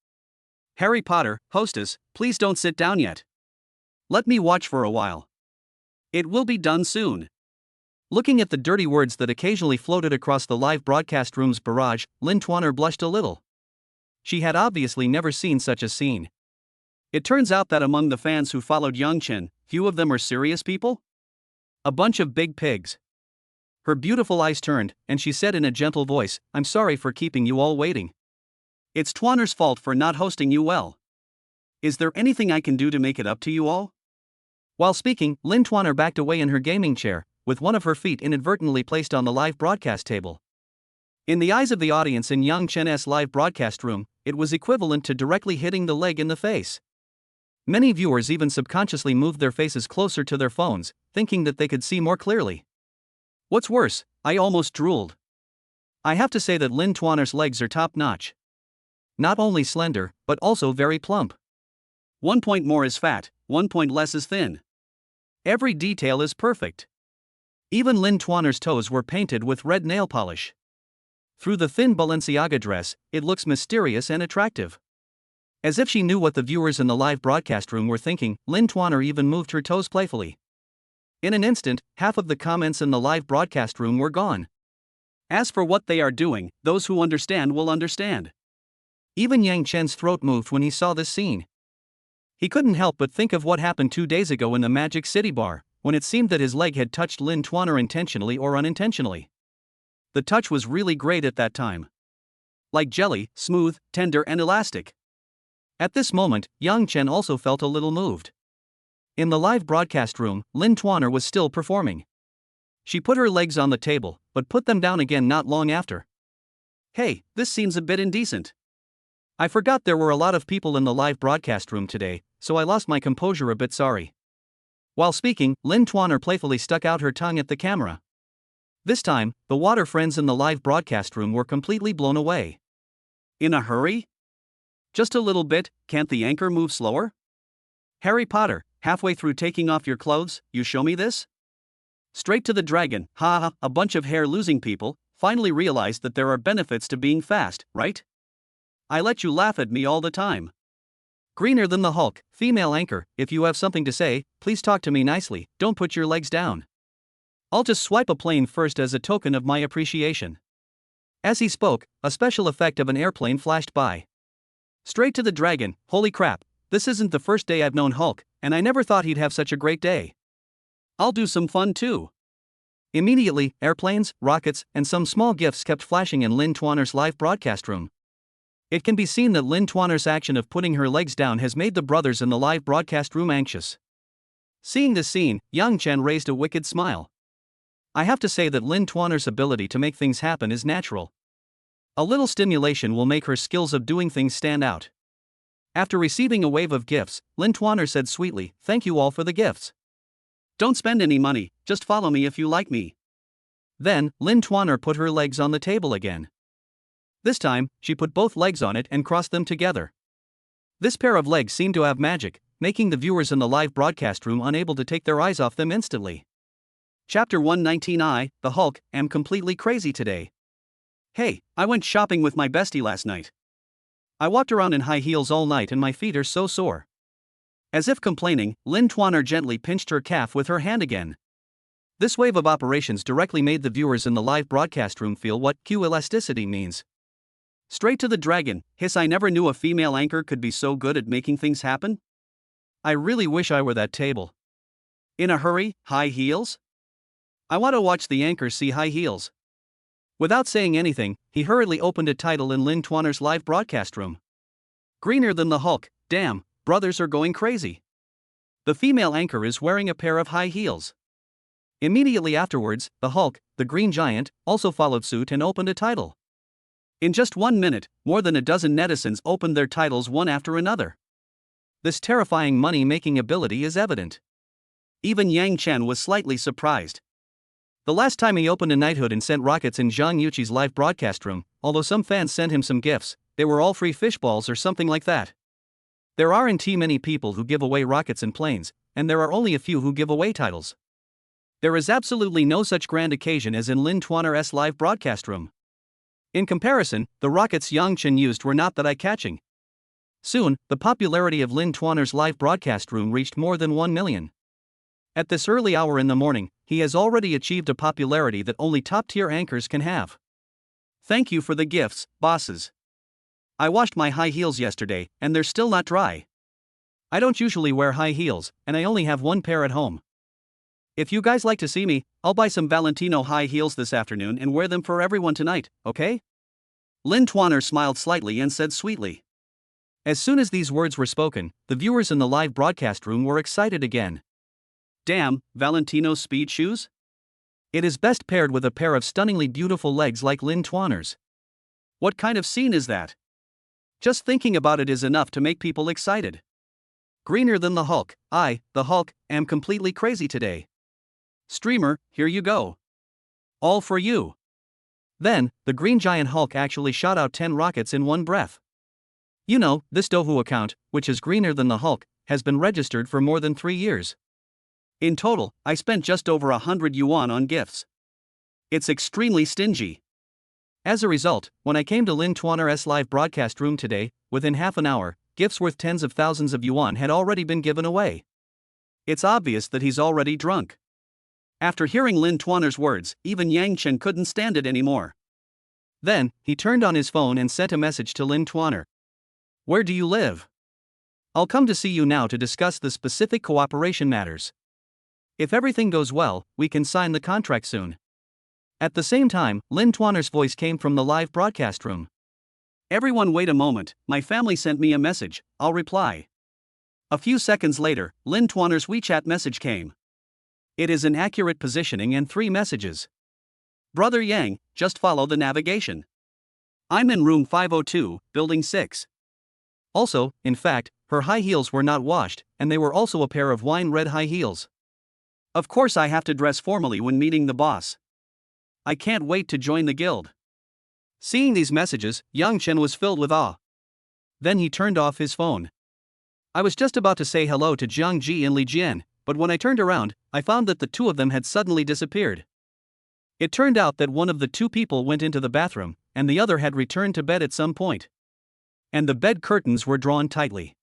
A: Harry Potter, hostess, please don't sit down yet. Let me watch for a while. It will be done soon." Looking at the dirty words that occasionally floated across the live broadcast room's barrage, Lin Tuaner blushed a little. She had obviously never seen such a scene. It turns out that among the fans who followed Yang Chen, few of them are serious people? A bunch of big pigs. Her beautiful eyes turned, and she said in a gentle voice, "I'm sorry for keeping you all waiting. It's Tuaner's fault for not hosting you well. Is there anything I can do to make it up to you all?" While speaking, Lin Tuaner backed away in her gaming chair, with one of her feet inadvertently placed on the live broadcast table. In the eyes of the audience in Yang Chen's live broadcast room, it was equivalent to directly hitting the leg in the face. Many viewers even subconsciously moved their faces closer to their phones, thinking that they could see more clearly. What's worse, I almost drooled. I have to say that Lin Tuaner's legs are top-notch. Not only slender, but also very plump. 1 point more is fat, 1 point less is thin. Every detail is perfect. Even Lin Tuaner's toes were painted with red nail polish. Through the thin Balenciaga dress, it looks mysterious and attractive. As if she knew what the viewers in the live broadcast room were thinking, Lin Tuaner even moved her toes playfully. In an instant, half of the comments in the live broadcast room were gone. As for what they are doing, those who understand will understand. Even Yang Chen's throat moved when he saw this scene. He couldn't help but think of what happened 2 days ago in the Magic City bar, when it seemed that his leg had touched Lin Tuaner intentionally or unintentionally. The touch was really great at that time. Like jelly, smooth, tender and elastic. At this moment, Yang Chen also felt a little moved. In the live broadcast room, Lin Tuaner was still performing. She put her legs on the table, but put them down again not long after. Hey, this seems a bit indecent. I forgot there were a lot of people in the live broadcast room today, so I lost my composure a bit, sorry. While speaking, Lynn Twanner playfully stuck out her tongue at the camera. This time, the water friends in the live broadcast room were completely blown away. In a hurry? Just a little bit, can't the anchor move slower? Harry Potter, halfway through taking off your clothes, you show me this? Straight to the dragon, ha, a bunch of hair-losing people finally realized that there are benefits to being fast, right? I let you laugh at me all the time. Greener than the Hulk, female anchor, if you have something to say, please talk to me nicely, don't put your legs down. I'll just swipe a plane first as a token of my appreciation. As he spoke, a special effect of an airplane flashed by. Straight to the dragon, holy crap, this isn't the first day I've known Hulk, and I never thought he'd have such a great day. I'll do some fun too. Immediately, airplanes, rockets, and some small gifts kept flashing in Lynn Twanner's live broadcast room. It can be seen that Lynn Twanner's action of putting her legs down has made the brothers in the live broadcast room anxious. Seeing this scene, Yang Chen raised a wicked smile. I have to say that Lynn Twanner's ability to make things happen is natural. A little stimulation will make her skills of doing things stand out. After receiving a wave of gifts, Lynn Twanner said sweetly, "Thank you all for the gifts. Don't spend any money, just follow me if you like me." Then, Lynn Twanner put her legs on the table again. This time, she put both legs on it and crossed them together. This pair of legs seemed to have magic, making the viewers in the live broadcast room unable to take their eyes off them instantly. Chapter 119. The Hulk, am completely crazy today. Hey, I went shopping with my bestie last night. I walked around in high heels all night and my feet are so sore. As if complaining, Lynn Twanner gently pinched her calf with her hand again. This wave of operations directly made the viewers in the live broadcast room feel what Q elasticity means. Straight to the dragon, hiss, I never knew a female anchor could be so good at making things happen. I really wish I were that table. In a hurry, high heels? I want to watch the anchor see high heels. Without saying anything, he hurriedly opened a title in Lynn Twanner's live broadcast room. Greener than the Hulk, damn, brothers are going crazy. The female anchor is wearing a pair of high heels. Immediately afterwards, the Hulk, the Green Giant, also followed suit and opened a title. In just 1 minute, more than a dozen netizens opened their titles one after another. This terrifying money-making ability is evident. Even Yang Chen was slightly surprised. The last time he opened a knighthood and sent rockets in Zhang Yuqi's live broadcast room, although some fans sent him some gifts, they were all free fishballs or something like that. There aren't many people who give away rockets and planes, and there are only a few who give away titles. There is absolutely no such grand occasion as in Lynn Twanner's live broadcast room. In comparison, the rockets Yang Chen used were not that eye-catching. Soon, the popularity of Lynn Twanner's live broadcast room reached more than 1 million. At this early hour in the morning, he has already achieved a popularity that only top-tier anchors can have. Thank you for the gifts, bosses. I washed my high heels yesterday, and they're still not dry. I don't usually wear high heels, and I only have one pair at home. If you guys like to see me, I'll buy some Valentino high heels this afternoon and wear them for everyone tonight, okay? Lynn Twanner smiled slightly and said sweetly. As soon as these words were spoken, the viewers in the live broadcast room were excited again. Damn, Valentino's speed shoes? It is best paired with a pair of stunningly beautiful legs like Lynn Twanner's. What kind of scene is that? Just thinking about it is enough to make people excited. Greener than the Hulk, I, the Hulk, am completely crazy today. Streamer, here you go. All for you. Then, the Green Giant Hulk actually shot out 10 rockets in one breath. You know, this Douhu account, which is greener than the Hulk, has been registered for more than 3 years. In total, I spent just over 100 yuan on gifts. It's extremely stingy. As a result, when I came to Lynn Twanner's live broadcast room today, within half an hour, gifts worth tens of thousands of yuan had already been given away. It's obvious that he's already drunk. After hearing Lynn Twanner's words, even Yang Chen couldn't stand it anymore. Then, he turned on his phone and sent a message to Lynn Twanner. Where do you live? I'll come to see you now to discuss the specific cooperation matters. If everything goes well, we can sign the contract soon. At the same time, Lynn Twanner's voice came from the live broadcast room. Everyone wait a moment, my family sent me a message, I'll reply. A few seconds later, Lynn Twanner's WeChat message came. It is an accurate positioning and 3 messages. Brother Yang, just follow the navigation. I'm in room 502, building 6. Also, in fact, her high heels were not washed, and they were also a pair of wine red high heels. Of course, I have to dress formally when meeting the boss. I can't wait to join the guild. Seeing these messages, Yang Chen was filled with awe. Then he turned off his phone. I was just about to say hello to Jiang Ji and Li Jian, but when I turned around, I found that the 2 of them had suddenly disappeared. It turned out that one of the 2 people went into the bathroom, and the other had returned to bed at some point. And the bed curtains were drawn tightly.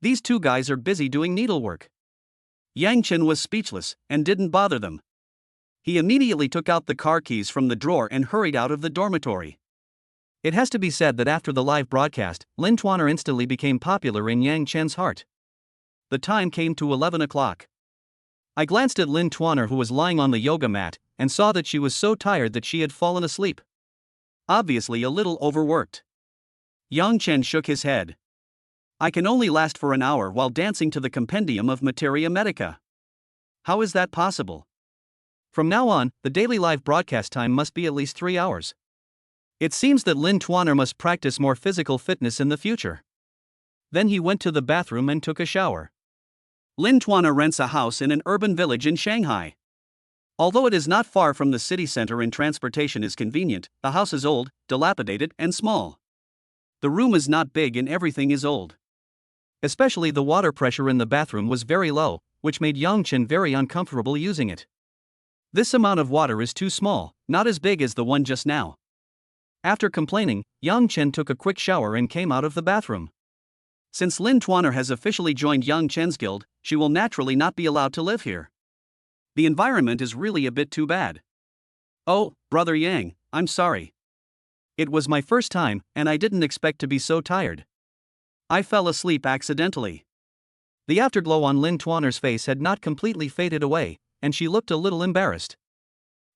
A: These 2 guys are busy doing needlework. Yang Chen was speechless, and didn't bother them. He immediately took out the car keys from the drawer and hurried out of the dormitory. It has to be said that after the live broadcast, Lin Tuaner instantly became popular in Yang Chen's heart. The time came to 11 o'clock. I glanced at Lin Tuaner, who was lying on the yoga mat, and saw that she was so tired that she had fallen asleep. Obviously a little overworked. Yang Chen shook his head. I can only last for an hour while dancing to the compendium of Materia Medica. How is that possible? From now on, the daily live broadcast time must be at least 3 hours. It seems that Lin Tuaner must practice more physical fitness in the future. Then he went to the bathroom and took a shower. Lin Tuaner rents a house in an urban village in Shanghai. Although it is not far from the city center and transportation is convenient, the house is old, dilapidated, and small. The room is not big and everything is old. Especially the water pressure in the bathroom was very low, which made Yang Chen very uncomfortable using it. This amount of water is too small, not as big as the one just now. After complaining, Yang Chen took a quick shower and came out of the bathroom. Since Lin Tuaner has officially joined Yang Chen's guild, she will naturally not be allowed to live here. The environment is really a bit too bad. Oh, Brother Yang, I'm sorry. It was my first time, and I didn't expect to be so tired. I fell asleep accidentally. The afterglow on Lin Tuaner's face had not completely faded away, and she looked a little embarrassed.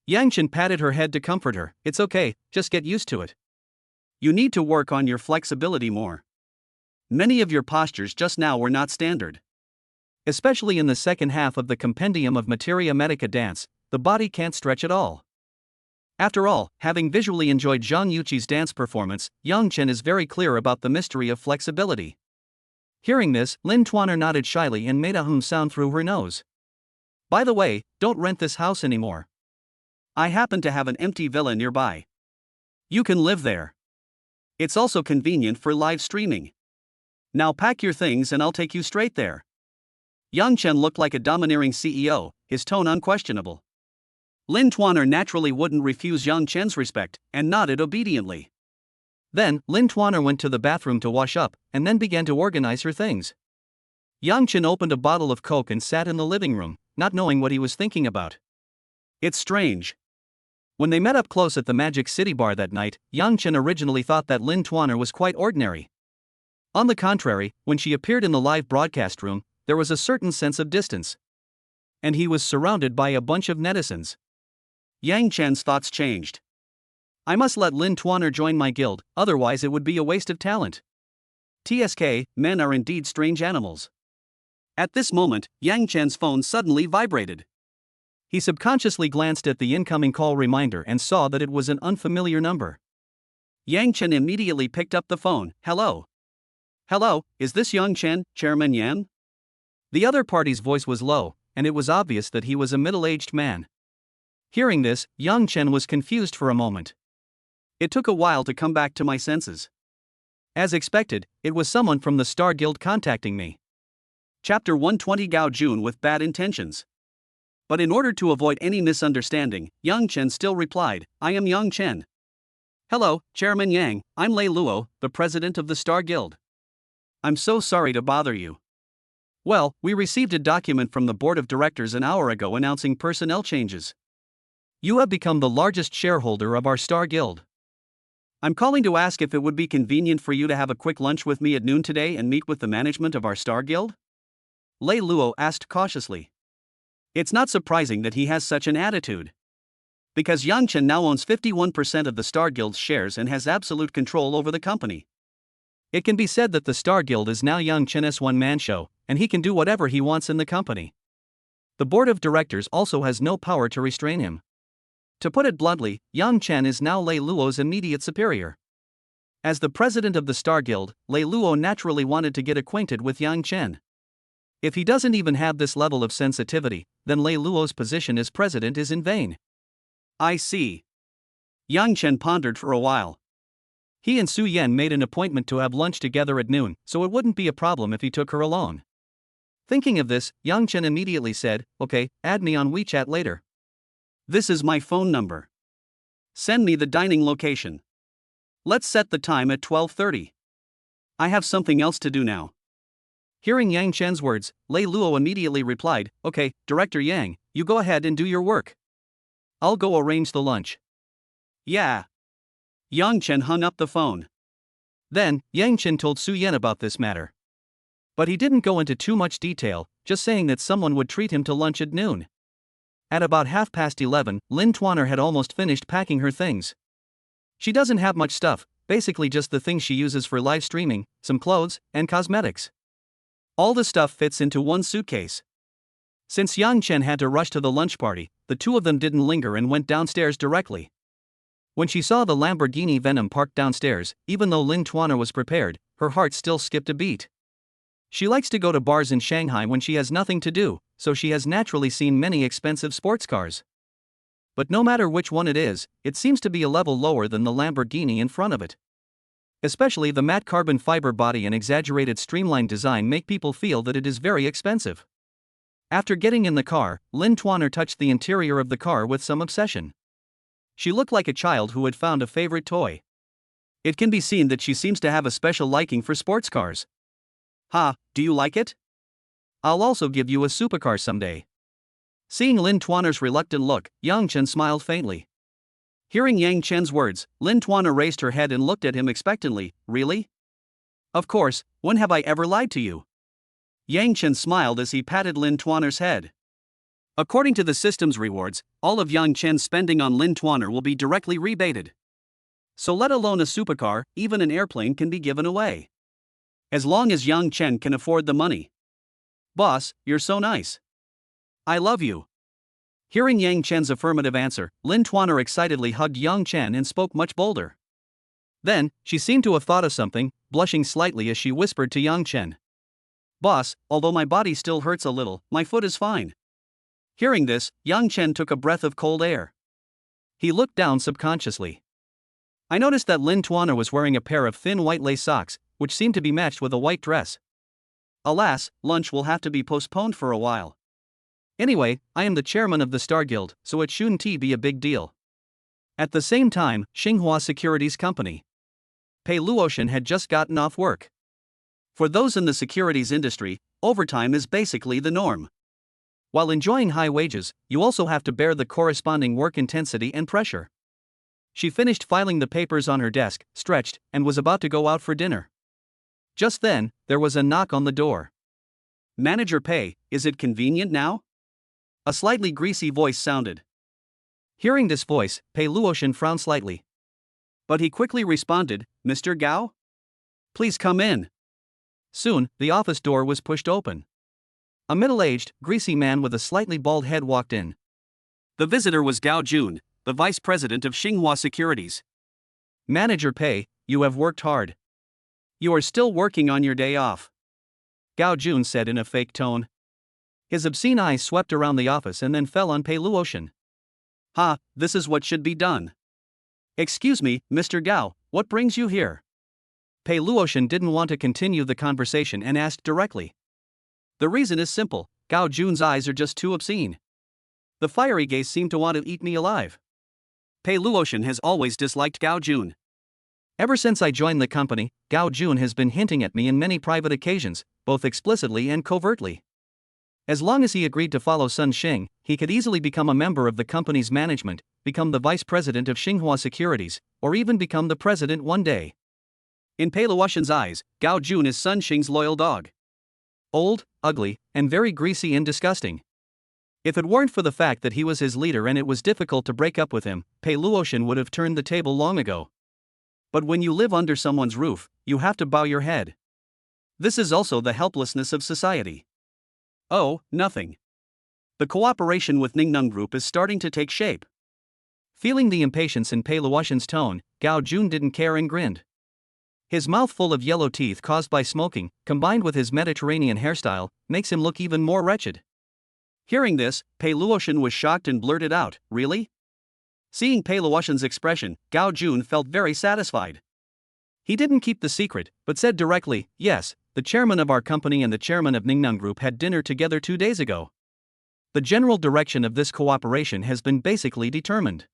A: Yang Chen patted her head to comfort her. It's okay, just get used to it. You need to work on your flexibility more. Many of your postures just now were not standard. Especially in the second half of the compendium of Materia Medica dance, the body can't stretch at all. After all, having visually enjoyed Zhang Yuqi's dance performance, Yang Chen is very clear about the mystery of flexibility. Hearing this, Lin Tuaner nodded shyly and made a sound through her nose. By the way, don't rent this house anymore. I happen to have an empty villa nearby. You can live there. It's also convenient for live streaming. Now pack your things and I'll take you straight there. Yang Chen looked like a domineering CEO, his tone unquestionable. Lin Tuaner naturally wouldn't refuse Yang Chen's respect, and nodded obediently. Then, Lin Tuaner went to the bathroom to wash up, and then began to organize her things. Yang Chen opened a bottle of Coke and sat in the living room, not knowing what he was thinking about. It's strange. When they met up close at the Magic City bar that night, Yang Chen originally thought that Lin Tuaner was quite ordinary. On the contrary, when she appeared in the live broadcast room, there was a certain sense of distance. And he was surrounded by a bunch of netizens. Yang Chen's thoughts changed. I must let Lin Tuaner join my guild, otherwise it would be a waste of talent. TSK, men are indeed strange animals. At this moment, Yang Chen's phone suddenly vibrated. He subconsciously glanced at the incoming call reminder and saw that it was an unfamiliar number. Yang Chen immediately picked up the phone. Hello. Hello, is this Yang Chen, Chairman Yan? The other party's voice was low, and it was obvious that he was a middle-aged man. Hearing this, Yang Chen was confused for a moment. It took a while to come back to my senses. As expected, it was someone from the Star Guild contacting me. Chapter 120 Gao Jun with bad intentions. But in order to avoid any misunderstanding, Yang Chen still replied, I am Yang Chen. Hello, Chairman Yang, I'm Lei Luo, the president of the Star Guild. I'm so sorry to bother you. Well, we received a document from the board of directors an hour ago announcing personnel changes. You have become the largest shareholder of our Star Guild. I'm calling to ask if it would be convenient for you to have a quick lunch with me at noon today and meet with the management of our Star Guild? Lei Luo asked cautiously. It's not surprising that he has such an attitude. Because Yang Chen now owns 51% of the Star Guild's shares and has absolute control over the company. It can be said that the Star Guild is now Yang Chen's one-man show, and he can do whatever he wants in the company. The board of directors also has no power to restrain him. To put it bluntly, Yang Chen is now Lei Luo's immediate superior. As the president of the Star Guild, Lei Luo naturally wanted to get acquainted with Yang Chen. If he doesn't even have this level of sensitivity, then Lei Luo's position as president is in vain. I see. Yang Chen pondered for a while. He and Su Yan made an appointment to have lunch together at noon, so it wouldn't be a problem if he took her along. Thinking of this, Yang Chen immediately said, "Okay, add me on WeChat later. This is my phone number. Send me the dining location. Let's set the time at 12:30. I have something else to do now." Hearing Yang Chen's words, Lei Luo immediately replied, "Okay, Director Yang, you go ahead and do your work. I'll go arrange the lunch." Yeah. Yang Chen hung up the phone. Then, Yang Chen told Su Yan about this matter. But he didn't go into too much detail, just saying that someone would treat him to lunch at noon. At about 11:30, Lin Tuaner had almost finished packing her things. She doesn't have much stuff, basically just the things she uses for live streaming, some clothes, and cosmetics. All the stuff fits into one suitcase. Since Yang Chen had to rush to the lunch party, the two of them didn't linger and went downstairs directly. When she saw the Lamborghini Venom parked downstairs, even though Lin Tuaner was prepared, her heart still skipped a beat. She likes to go to bars in Shanghai when she has nothing to do, so she has naturally seen many expensive sports cars. But no matter which one it is, it seems to be a level lower than the Lamborghini in front of it. Especially the matte carbon fiber body and exaggerated streamlined design make people feel that it is very expensive. After getting in the car, Lin Tuaner touched the interior of the car with some obsession. She looked like a child who had found a favorite toy. It can be seen that she seems to have a special liking for sports cars. "Ha, do you like it? I'll also give you a supercar someday." Seeing Lin Tuaner's reluctant look, Yang Chen smiled faintly. Hearing Yang Chen's words, Lin Tuaner raised her head and looked at him expectantly. "Really? Of course, when have I ever lied to you?" Yang Chen smiled as he patted Lin Tuaner's head. According to the system's rewards, all of Yang Chen's spending on Lin Tuaner will be directly rebated. So let alone a supercar, even an airplane can be given away. As long as Yang Chen can afford the money. "Boss, you're so nice. I love you." Hearing Yang Chen's affirmative answer, Lin Tuaner excitedly hugged Yang Chen and spoke much bolder. Then, she seemed to have thought of something, blushing slightly as she whispered to Yang Chen. "Boss, although my body still hurts a little, my foot is fine." Hearing this, Yang Chen took a breath of cold air. He looked down subconsciously. I noticed that Lin Tuaner was wearing a pair of thin white lace socks, which seemed to be matched with a white dress. Alas, lunch will have to be postponed for a while. Anyway, I am the chairman of the Star Guild, so it shouldn't be a big deal. At the same time, Xinhua Securities Company. Pei Luotian had just gotten off work. For those in the securities industry, overtime is basically the norm. While enjoying high wages, you also have to bear the corresponding work intensity and pressure. She finished filing the papers on her desk, stretched, and was about to go out for dinner. Just then, there was a knock on the door. "Manager Pei, is it convenient now?" A slightly greasy voice sounded. Hearing this voice, Pei Luotian frowned slightly. But he quickly responded, "Mr. Gao? Please come in." Soon, the office door was pushed open. A middle-aged, greasy man with a slightly bald head walked in. The visitor was Gao Jun, the vice president of Xinhua Securities. "Manager Pei, you have worked hard. You are still working on your day off," Gao Jun said in a fake tone. His obscene eyes swept around the office and then fell on Pei Luotian. "Ha, this is what should be done. Excuse me, Mr. Gao, what brings you here?" Pei Luotian didn't want to continue the conversation and asked directly. The reason is simple, Gao Jun's eyes are just too obscene. The fiery gaze seemed to want to eat me alive. Pei Luotian has always disliked Gao Jun. Ever since I joined the company, Gao Jun has been hinting at me in many private occasions, both explicitly and covertly. As long as he agreed to follow Sun Xing, he could easily become a member of the company's management, become the vice president of Xinhua Securities, or even become the president one day. In Pei Luotian's eyes, Gao Jun is Sun Xing's loyal dog. Old, ugly, and very greasy and disgusting. If it weren't for the fact that he was his leader and it was difficult to break up with him, Pei Luotian would have turned the table long ago. But when you live under someone's roof, you have to bow your head. This is also the helplessness of society. "Oh, nothing. The cooperation with Ningnung Group is starting to take shape. Feeling the impatience in Pei Luotian's tone, Gao Jun didn't care and grinned. His mouth full of yellow teeth caused by smoking, combined with his Mediterranean hairstyle, makes him look even more wretched. Hearing this, Pei Luotian was shocked and blurted out, "Really?" Seeing Pei Luotian's expression, Gao Jun felt very satisfied. He didn't keep the secret, but said directly, "Yes, the chairman of our company and the chairman of Ningnung Group had dinner together 2 days ago. The general direction of this cooperation has been basically determined.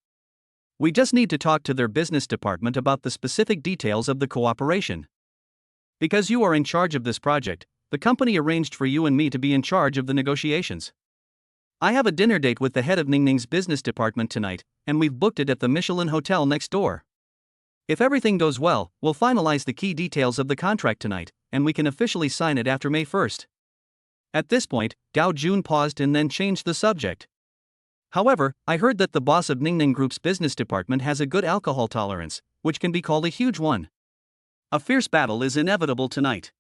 A: We just need to talk to their business department about the specific details of the cooperation. Because you are in charge of this project, the company arranged for you and me to be in charge of the negotiations. I have a dinner date with the head of Ningning's business department tonight, and we've booked it at the Michelin Hotel next door. If everything goes well, we'll finalize the key details of the contract tonight, and we can officially sign it after May 1st. At this point, Gao Jun paused and then changed the subject. However, I heard that the boss of Ningning Group's business department has a good alcohol tolerance, which can be called a huge one. A fierce battle is inevitable tonight.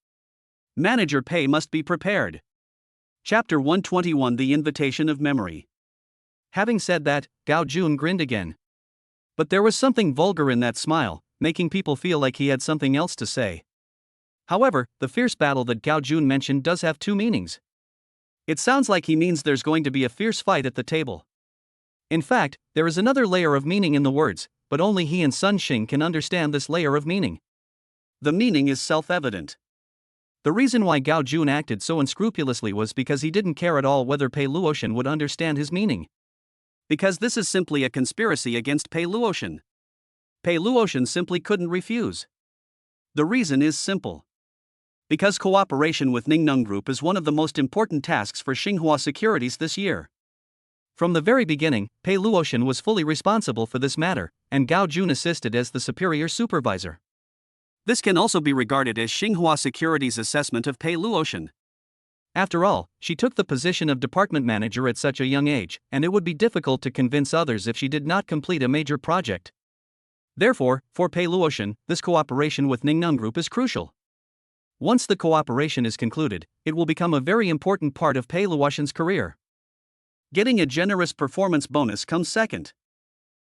A: Manager Pei must be prepared. Chapter 121: The Invitation of Memory. Having said that, Gao Jun grinned again. But there was something vulgar in that smile, making people feel like he had something else to say. However, the fierce battle that Gao Jun mentioned does have 2 meanings. It sounds like he means there's going to be a fierce fight at the table. In fact, there is another layer of meaning in the words, but only he and Sun Xing can understand this layer of meaning. The meaning is self-evident. The reason why Gao Jun acted so unscrupulously was because he didn't care at all whether Pei Luotian would understand his meaning. Because this is simply a conspiracy against Pei Luotian. Pei Luotian simply couldn't refuse. The reason is simple. Because cooperation with Ningnung Group is one of the most important tasks for Xinhua Securities this year. From the very beginning, Pei Luotian was fully responsible for this matter, and Gao Jun assisted as the superior supervisor. This can also be regarded as Xinhua Securities' assessment of Pei Luotian. After all, she took the position of department manager at such a young age, and it would be difficult to convince others if she did not complete a major project. Therefore, for Pei Luotian, this cooperation with Ningnung Group is crucial. Once the cooperation is concluded, it will become a very important part of Pei Luotian's career. Getting a generous performance bonus comes second.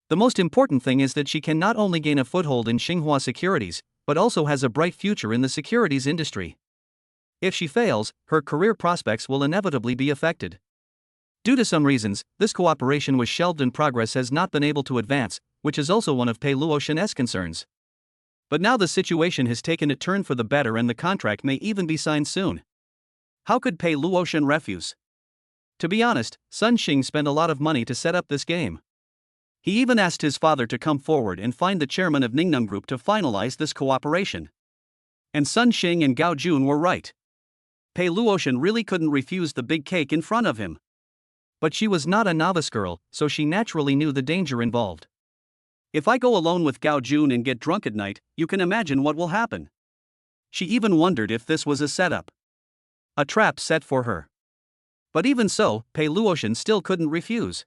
A: The most important thing is that she can not only gain a foothold in Xinhua Securities, but also has a bright future in the securities industry. If she fails, her career prospects will inevitably be affected. Due to some reasons, this cooperation was shelved and progress has not been able to advance, which is also one of Pei Luotian's concerns. But now the situation has taken a turn for the better and the contract may even be signed soon. How could Pei Luotian refuse? To be honest, Sun Xing spent a lot of money to set up this game. He even asked his father to come forward and find the chairman of Ningnung Group to finalize this cooperation. And Sun Xing and Gao Jun were right. Pei Luotian really couldn't refuse the big cake in front of him. But she was not a novice girl, so she naturally knew the danger involved. If I go alone with Gao Jun and get drunk at night, you can imagine what will happen. She even wondered if this was a setup. A trap set for her. But even so, Pei Luotian still couldn't refuse.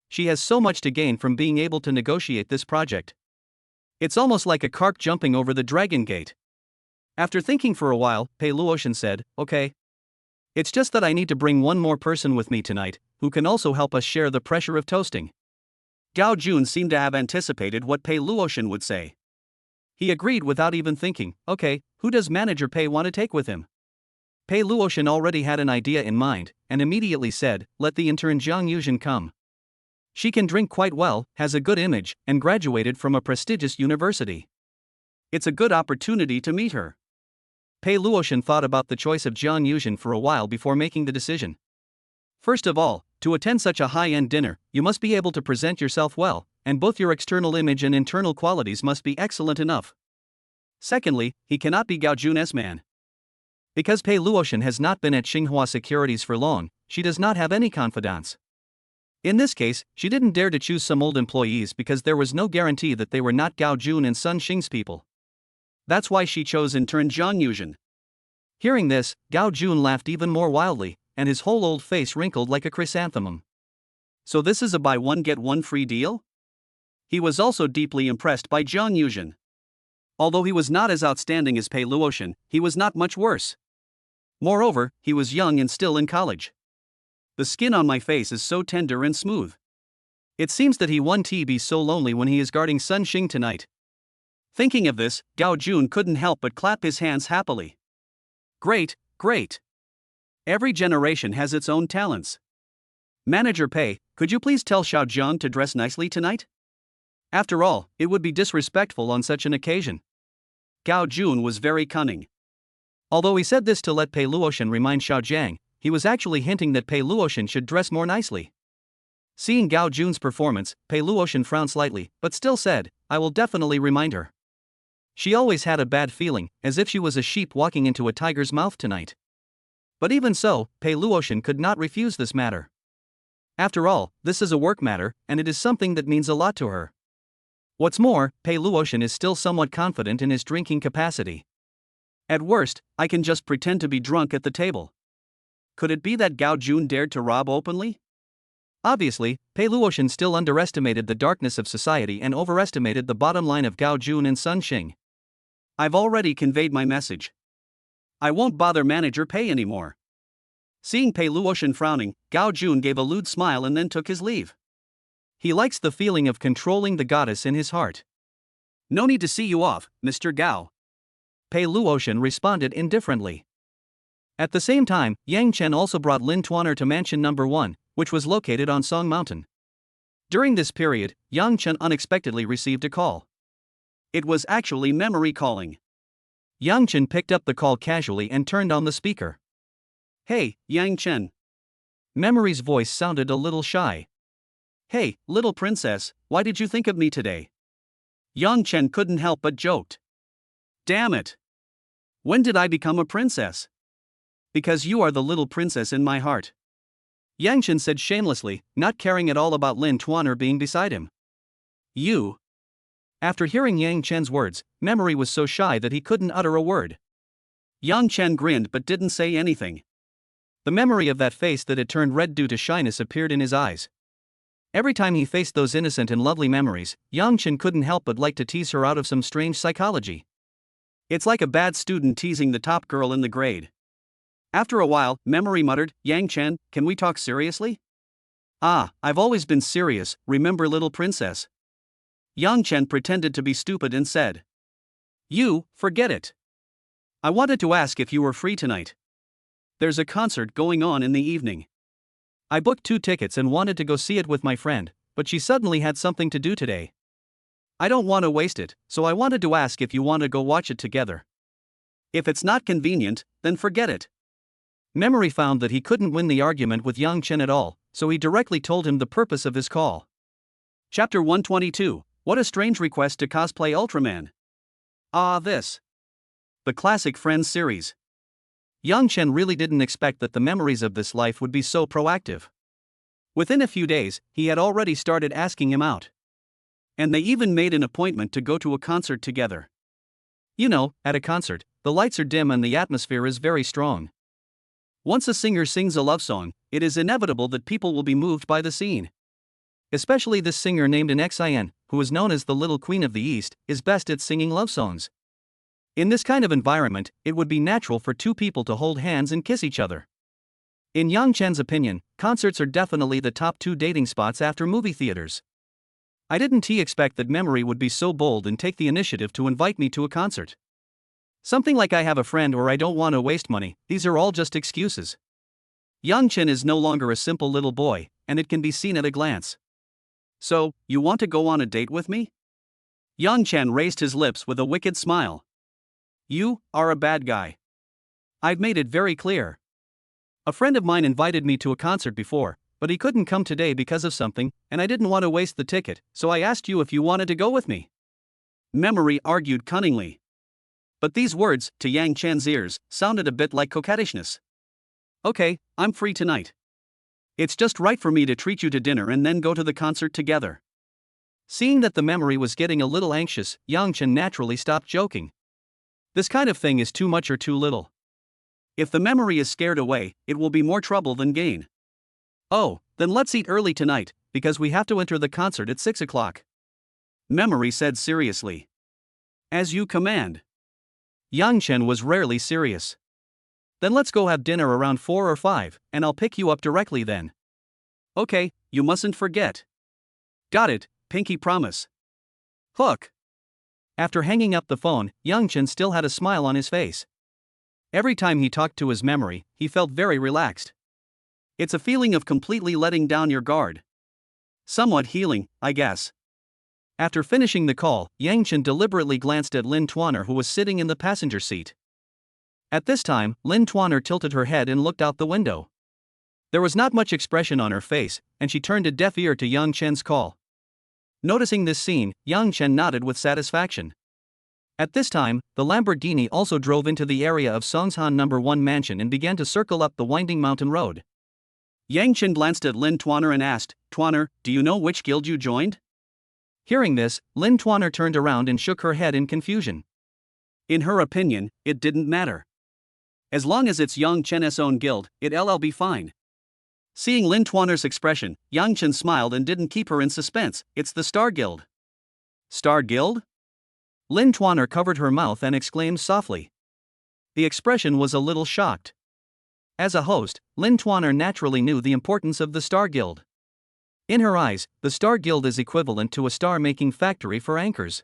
A: She has so much to gain from being able to negotiate this project. It's almost like a carp jumping over the Dragon Gate. After thinking for a while, Pei Luotian said, "Okay. It's just that I need to bring one more person with me tonight, who can also help us share the pressure of toasting." Gao Jun seemed to have anticipated what Pei Luotian would say. He agreed without even thinking, "Okay, who does Manager Pei want to take with him?" Pei Luotian already had an idea in mind, and immediately said, "Let the intern Jiang Yuzhen come. She can drink quite well, has a good image, and graduated from a prestigious university. It's a good opportunity to meet her." Pei Luotian thought about the choice of Jiang Yuzhen for a while before making the decision. First of all, to attend such a high-end dinner, you must be able to present yourself well, and both your external image and internal qualities must be excellent enough. Secondly, he cannot be Gao Jun's man. Because Pei Luotian has not been at Xinhua Securities for long, she does not have any confidants. In this case, she didn't dare to choose some old employees because there was no guarantee that they were not Gao Jun and Sun Xing's people. That's why she chose intern Jiang Yuzhen. Hearing this, Gao Jun laughed even more wildly, and his whole old face wrinkled like a chrysanthemum. So this is a buy one get one free deal? He was also deeply impressed by Jiang Yuzhen. Although he was not as outstanding as Pei Luotian, he was not much worse. Moreover, he was young and still in college. The skin on my face is so tender and smooth. It seems that he won't be so lonely when he is guarding Sun Xing tonight. Thinking of this, Gao Jun couldn't help but clap his hands happily. Great, great. Every generation has its own talents. Manager Pei, could you please tell Xiao Zhang to dress nicely tonight? After all, it would be disrespectful on such an occasion. Gao Jun was very cunning. Although he said this to let Pei Luotian remind Xiao Zhang, he was actually hinting that Pei Luotian should dress more nicely. Seeing Gao Jun's performance, Pei Luotian frowned slightly, but still said, I will definitely remind her. She always had a bad feeling, as if she was a sheep walking into a tiger's mouth tonight. But even so, Pei Luotian could not refuse this matter. After all, this is a work matter, and it is something that means a lot to her. What's more, Pei Luotian is still somewhat confident in his drinking capacity. At worst, I can just pretend to be drunk at the table. Could it be that Gao Jun dared to rob openly? Obviously, Pei Luotian still underestimated the darkness of society and overestimated the bottom line of Gao Jun and Sun Xing. I've already conveyed my message. I won't bother Manager Pei anymore. Seeing Pei Luotian frowning, Gao Jun gave a lewd smile and then took his leave. He likes the feeling of controlling the goddess in his heart. No need to see you off, Mr. Gao. Pei Luotian responded indifferently. At the same time, Yang Chen also brought Lin Tuaner to Mansion No. 1, which was located on Song Mountain. During this period, Yang Chen unexpectedly received a call. It was actually memory calling. Yang Chen picked up the call casually and turned on the speaker. Hey, Yang Chen. Memory's voice sounded a little shy. Hey, little princess, why did you think of me today? Yang Chen couldn't help but joked. Damn it. When did I become a princess? Because you are the little princess in my heart. Yang Chen said shamelessly, not caring at all about Lin Tuaner being beside him. You. After hearing Yang Chen's words, Memory was so shy that he couldn't utter a word. Yang Chen grinned but didn't say anything. The memory of that face that had turned red due to shyness appeared in his eyes. Every time he faced those innocent and lovely memories, Yang Chen couldn't help but like to tease her out of some strange psychology. It's like a bad student teasing the top girl in the grade. After a while, Memory muttered, Yang Chen, can we talk seriously? Ah, I've always been serious, remember little princess? Yang Chen pretended to be stupid and said. You, forget it. I wanted to ask if you were free tonight. There's a concert going on in the evening. I booked 2 tickets and wanted to go see it with my friend, but she suddenly had something to do today. I don't want to waste it, so I wanted to ask if you want to go watch it together. If it's not convenient, then forget it. Memory found that he couldn't win the argument with Yang Chen at all, so he directly told him the purpose of his call. Chapter 122. What a strange request to cosplay Ultraman. Ah, this. The classic Friends series. Yang Chen really didn't expect that the memories of this life would be so proactive. Within a few days, he had already started asking him out. And they even made an appointment to go to a concert together. You know, at a concert, the lights are dim and the atmosphere is very strong. Once a singer sings a love song, it is inevitable that people will be moved by the scene. Especially this singer named Xin, who is known as the Little Queen of the East, is best at singing love songs. In this kind of environment, it would be natural for 2 people to hold hands and kiss each other. In Yang Chen's opinion, concerts are definitely the top 2 dating spots after movie theaters. I didn't expect that Memory would be so bold and take the initiative to invite me to a concert. Something like I have a friend or I don't want to waste money, these are all just excuses. Yang Chen is no longer a simple little boy, and it can be seen at a glance. So, you want to go on a date with me? Yang Chen raised his lips with a wicked smile. You are a bad guy. I've made it very clear. A friend of mine invited me to a concert before, but he couldn't come today because of something, and I didn't want to waste the ticket, so I asked you if you wanted to go with me. Memory argued cunningly. But these words, to Yang Chen's ears, sounded a bit like coquettishness. Okay, I'm free tonight. It's just right for me to treat you to dinner and then go to the concert together. Seeing that the memory was getting a little anxious, Yang Chen naturally stopped joking. This kind of thing is too much or too little. If the memory is scared away, it will be more trouble than gain. Oh, then let's eat early tonight, because we have to enter the concert at 6 o'clock. Memory said seriously. As you command. Yang Chen was rarely serious. Then let's go have dinner around 4 or 5, and I'll pick you up directly then. Okay, you mustn't forget. Got it, pinky promise. Hook. After hanging up the phone, Yang Chen still had a smile on his face. Every time he talked to his memory, he felt very relaxed. It's a feeling of completely letting down your guard. Somewhat healing, I guess. After finishing the call, Yang Chen deliberately glanced at Lin Tuaner, who was sitting in the passenger seat. At this time, Lin Tuaner tilted her head and looked out the window. There was not much expression on her face, and she turned a deaf ear to Yang Chen's call. Noticing this scene, Yang Chen nodded with satisfaction. At this time, the Lamborghini also drove into the area of Songshan No. 1 mansion and began to circle up the winding mountain road. Yang Chen glanced at Lin Tuaner and asked, "Tuaner, do you know which guild you joined?" Hearing this, Lin Tuaner turned around and shook her head in confusion. In her opinion, it didn't matter. As long as it's Yang Chen's own guild, it'll be fine. Seeing Lin Tuaner's expression, Yang Chen smiled and didn't keep her in suspense. It's the Star Guild. Star Guild? Lin Tuaner covered her mouth and exclaimed softly. The expression was a little shocked. As a host, Lin Tuaner naturally knew the importance of the Star Guild. In her eyes, the Star Guild is equivalent to a star-making factory for anchors.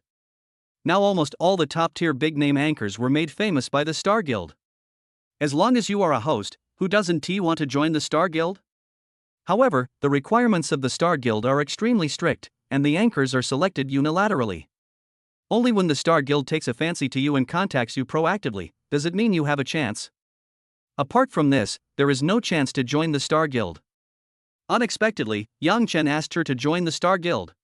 A: Now almost all the top-tier big-name anchors were made famous by the Star Guild. As long as you are a host, who doesn't want to join the Star Guild? However, the requirements of the Star Guild are extremely strict, and the anchors are selected unilaterally. Only when the Star Guild takes a fancy to you and contacts you proactively, does it mean you have a chance. Apart from this, there is no chance to join the Star Guild. Unexpectedly, Yang Chen asked her to join the Star Guild.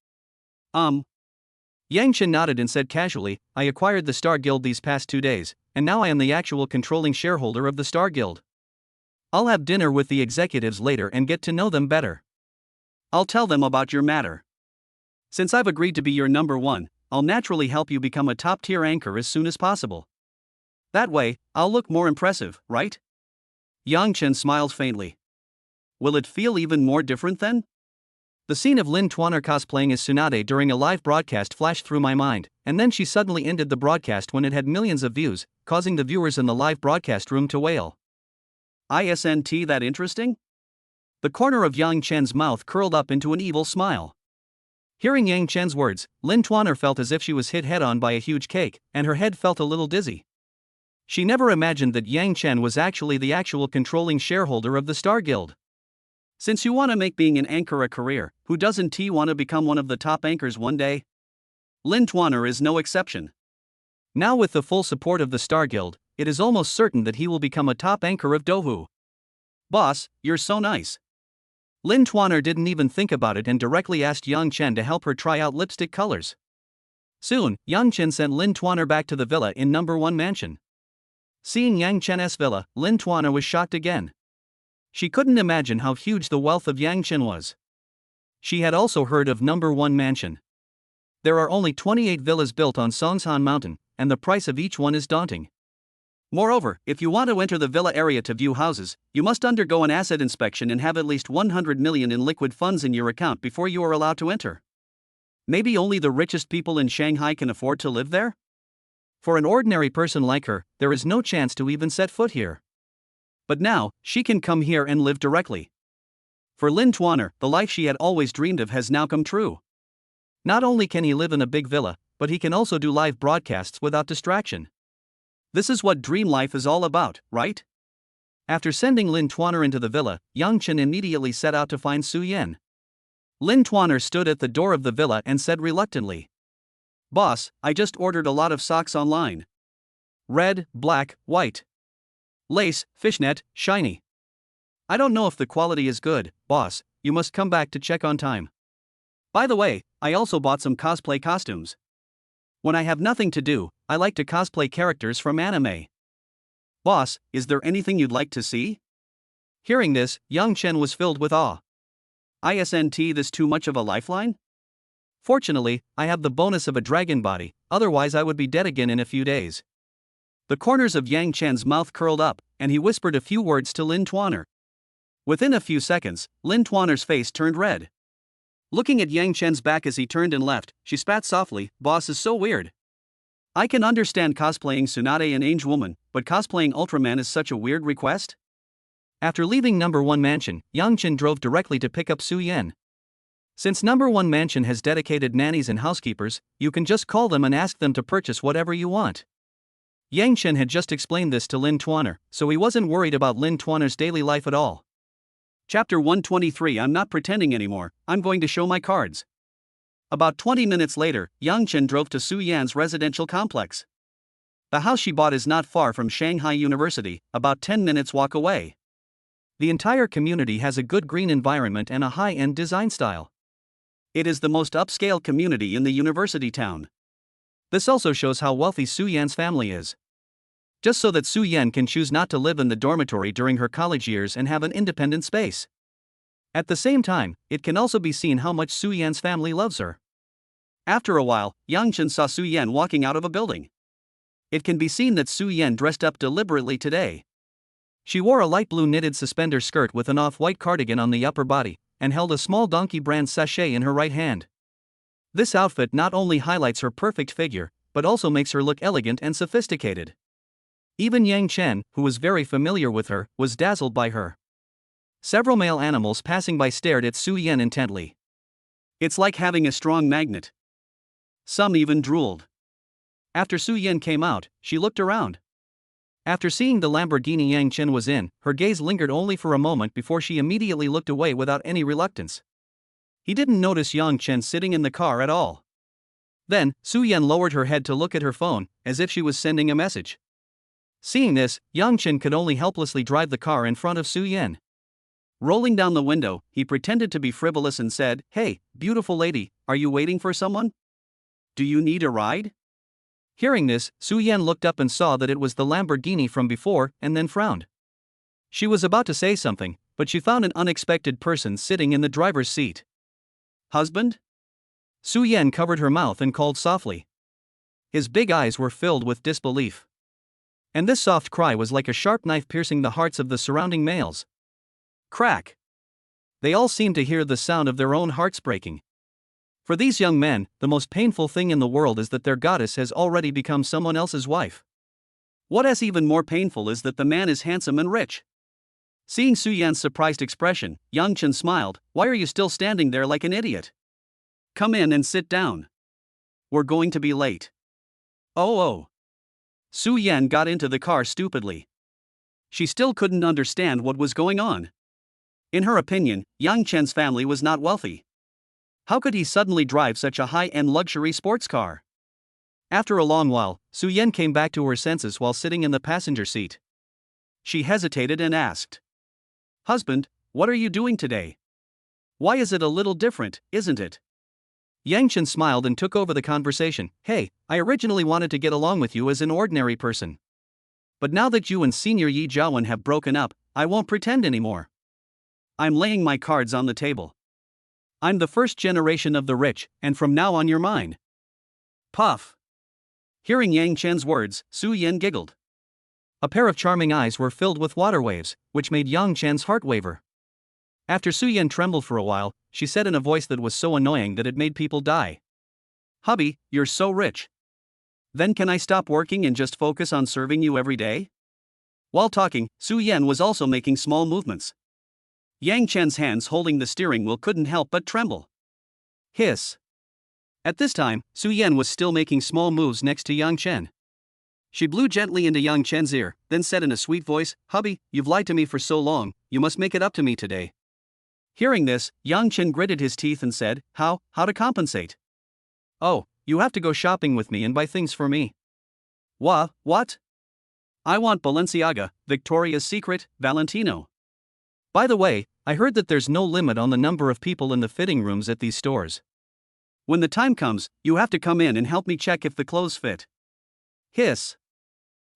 A: Yang Chen nodded and said casually, "I acquired the Star Guild these past 2 days, and now I am the actual controlling shareholder of the Star Guild. I'll have dinner with the executives later and get to know them better. I'll tell them about your matter. Since I've agreed to be your number 1, I'll naturally help you become a top-tier anchor as soon as possible. That way, I'll look more impressive, right?" Yang Chen smiled faintly. Will it feel even more different then? The scene of Lin Tuaner cosplaying as Tsunade during a live broadcast flashed through my mind, and then she suddenly ended the broadcast when it had millions of views, causing the viewers in the live broadcast room to wail. Isn't that interesting? The corner of Yang Chen's mouth curled up into an evil smile. Hearing Yang Chen's words, Lin Tuaner felt as if she was hit head-on by a huge cake, and her head felt a little dizzy. She never imagined that Yang Chen was actually the actual controlling shareholder of the Star Guild. Since you want to make being an anchor a career, who doesn't want to become one of the top anchors one day? Lin Tuaner is no exception. Now with the full support of the Star Guild, it is almost certain that he will become a top anchor of Dohu. Boss, you're so nice. Lin Tuaner didn't even think about it and directly asked Yang Chen to help her try out lipstick colors. Soon, Yang Chen sent Lin Tuaner back to the villa in No. 1 mansion. Seeing Yang Chen's villa, Lin Tuaner was shocked again. She couldn't imagine how huge the wealth of Yang Chen was. She had also heard of No. 1 mansion. There are only 28 villas built on Songshan Mountain, and the price of each one is daunting. Moreover, if you want to enter the villa area to view houses, you must undergo an asset inspection and have at least 100 million in liquid funds in your account before you are allowed to enter. Maybe only the richest people in Shanghai can afford to live there? For an ordinary person like her, there is no chance to even set foot here. But now, she can come here and live directly. For Lin Tuaner, the life she had always dreamed of has now come true. Not only can he live in a big villa, but he can also do live broadcasts without distraction. This is what dream life is all about, right? After sending Lin Tuaner into the villa, Yang Chen immediately set out to find Su Yan. Lin Tuaner stood at the door of the villa and said reluctantly, "Boss, I just ordered a lot of socks online. Red, black, white. Lace, fishnet, shiny. I don't know if the quality is good, boss, you must come back to check on time. By the way, I also bought some cosplay costumes. When I have nothing to do, I like to cosplay characters from anime. Boss, is there anything you'd like to see?" Hearing this, Yang Chen was filled with awe. Isn't this too much of a lifeline? Fortunately, I have the bonus of a dragon body, otherwise I would be dead again in a few days. The corners of Yang Chen's mouth curled up, and he whispered a few words to Lin Tuaner. Within a few seconds, Lin Tuaner's face turned red. Looking at Yang Chen's back as he turned and left, she spat softly, "Boss is so weird. I can understand cosplaying Tsunade and Ange Woman, but cosplaying Ultraman is such a weird request? After leaving Number 1 Mansion, Yang Chen drove directly to pick up Su Yan. Since Number 1 Mansion has dedicated nannies and housekeepers, you can just call them and ask them to purchase whatever you want. Yang Chen had just explained this to Lin Tuaner, so he wasn't worried about Lin Tuaner's daily life at all. Chapter 123. I'm not pretending anymore, I'm going to show my cards. About 20 minutes later, Yang Chen drove to Su Yan's residential complex. The house she bought is not far from Shanghai University, about 10 minutes walk away. The entire community has a good green environment and a high-end design style. It is the most upscale community in the university town. This also shows how wealthy Su Yan's family is. Just so that Su Yan can choose not to live in the dormitory during her college years and have an independent space. At the same time, it can also be seen how much Su Yan's family loves her. After a while, Yang Chen saw Su Yan walking out of a building. It can be seen that Su Yan dressed up deliberately today. She wore a light blue knitted suspender skirt with an off-white cardigan on the upper body, and held a small donkey brand sachet in her right hand. This outfit not only highlights her perfect figure, but also makes her look elegant and sophisticated. Even Yang Chen, who was very familiar with her, was dazzled by her. Several male animals passing by stared at Su Yan intently. It's like having a strong magnet. Some even drooled. After Su Yan came out, she looked around. After seeing the Lamborghini Yang Chen was in, her gaze lingered only for a moment before she immediately looked away without any reluctance. He didn't notice Yang Chen sitting in the car at all. Then, Su Yan lowered her head to look at her phone, as if she was sending a message. Seeing this, Yang Chen could only helplessly drive the car in front of Su Yan. Rolling down the window, he pretended to be frivolous and said, "Hey, beautiful lady, are you waiting for someone? Do you need a ride?" Hearing this, Su Yan looked up and saw that it was the Lamborghini from before, and then frowned. She was about to say something, but she found an unexpected person sitting in the driver's seat. "Husband?" Su Yan covered her mouth and called softly. His big eyes were filled with disbelief. And this soft cry was like a sharp knife piercing the hearts of the surrounding males. Crack! They all seemed to hear the sound of their own hearts breaking. For these young men, the most painful thing in the world is that their goddess has already become someone else's wife. What is even more painful is that the man is handsome and rich. Seeing Su Yan's surprised expression, Yang Chen smiled. "Why are you still standing there like an idiot? Come in and sit down. We're going to be late." Oh. Su Yan got into the car stupidly. She still couldn't understand what was going on. In her opinion, Yang Chen's family was not wealthy. How could he suddenly drive such a high-end luxury sports car? After a long while, Su Yan came back to her senses while sitting in the passenger seat. She hesitated and asked, "Husband, what are you doing today? Why is it a little different, isn't it?" Yang Chen smiled and took over the conversation. "Hey, I originally wanted to get along with you as an ordinary person. But now that you and Senior Yi Jiawen have broken up, I won't pretend anymore. I'm laying my cards on the table. I'm the first generation of the rich, and from now on you're mine." Puff! Hearing Yang Chen's words, Su Yan giggled. A pair of charming eyes were filled with water waves, which made Yang Chen's heart waver. After Su Yan trembled for a while, she said in a voice that was so annoying that it made people die, "Hubby, you're so rich. Then can I stop working and just focus on serving you every day?" While talking, Su Yan was also making small movements. Yang Chen's hands holding the steering wheel couldn't help but tremble. Hiss! At this time, Su Yan was still making small moves next to Yang Chen. She blew gently into Yang Chen's ear, then said in a sweet voice, "Hubby, you've lied to me for so long, you must make it up to me today." Hearing this, Yang Chen gritted his teeth and said, How to compensate? "Oh, you have to go shopping with me and buy things for me." What? I want Balenciaga, Victoria's Secret, Valentino. By the way, I heard that there's no limit on the number of people in the fitting rooms at these stores. When the time comes, you have to come in and help me check if the clothes fit. Hiss!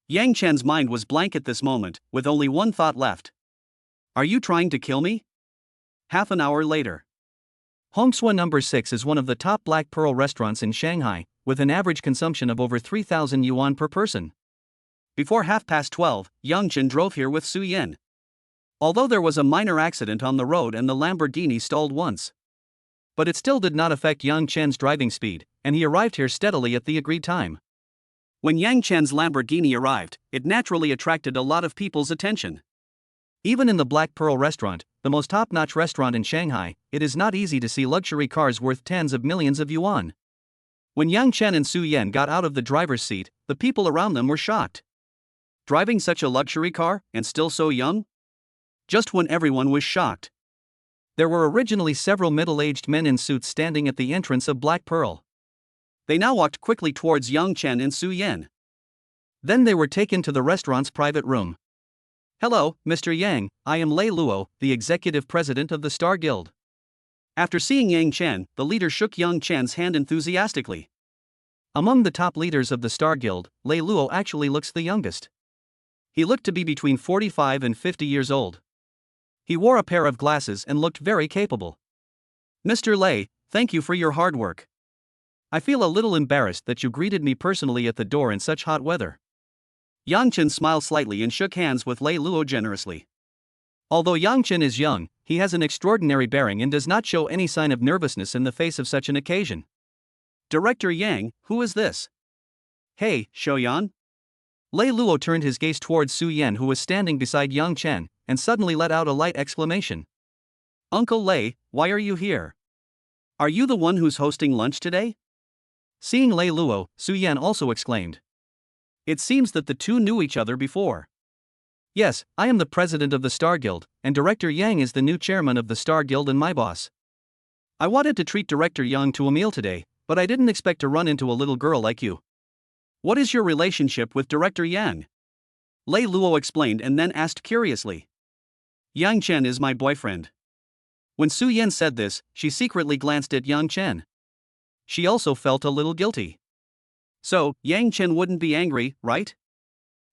A: Yang Chen's mind was blank at this moment, with only one thought left. Are you trying to kill me? Half an hour later. Hongsua No. 6 is one of the top Black Pearl restaurants in Shanghai, with an average consumption of over 3,000 yuan per person. Before 12:30, Yang Chen drove here with Su Yan. Although there was a minor accident on the road and the Lamborghini stalled once. But it still did not affect Yang Chen's driving speed, and he arrived here steadily at the agreed time. When Yang Chen's Lamborghini arrived, it naturally attracted a lot of people's attention. Even in the Black Pearl restaurant, the most top-notch restaurant in Shanghai, it is not easy to see luxury cars worth tens of millions of yuan. When Yang Chen and Su Yan got out of the driver's seat, the people around them were shocked. Driving such a luxury car, and still so young? Just when everyone was shocked, there were originally several middle-aged men in suits standing at the entrance of Black Pearl. They now walked quickly towards Yang Chen and Su Yan. Then they were taken to the restaurant's private room. "Hello, Mr. Yang, I am Lei Luo, the executive president of the Star Guild." After seeing Yang Chen, the leader shook Yang Chen's hand enthusiastically. Among the top leaders of the Star Guild, Lei Luo actually looks the youngest. He looked to be between 45 and 50 years old. He wore a pair of glasses and looked very capable. "Mr. Lei, thank you for your hard work. I feel a little embarrassed that you greeted me personally at the door in such hot weather." Yang Chen smiled slightly and shook hands with Lei Luo generously. Although Yang Chen is young, he has an extraordinary bearing and does not show any sign of nervousness in the face of such an occasion. "Director Yang, who is this?" "Hey, Xiaoyan." Lei Luo turned his gaze towards Su Yan, who was standing beside Yang Chen, and suddenly let out a light exclamation. "Uncle Lei, why are you here? Are you the one who's hosting lunch today?" Seeing Lei Luo, Su Yan also exclaimed. It seems that the two knew each other before. "Yes, I am the president of the Star Guild, and Director Yang is the new chairman of the Star Guild and my boss. I wanted to treat Director Yang to a meal today, but I didn't expect to run into a little girl like you. What is your relationship with Director Yang?" Lei Luo explained and then asked curiously. "Yang Chen is my boyfriend." When Su Yan said this, she secretly glanced at Yang Chen. She also felt a little guilty. So, Yang Chen wouldn't be angry, right?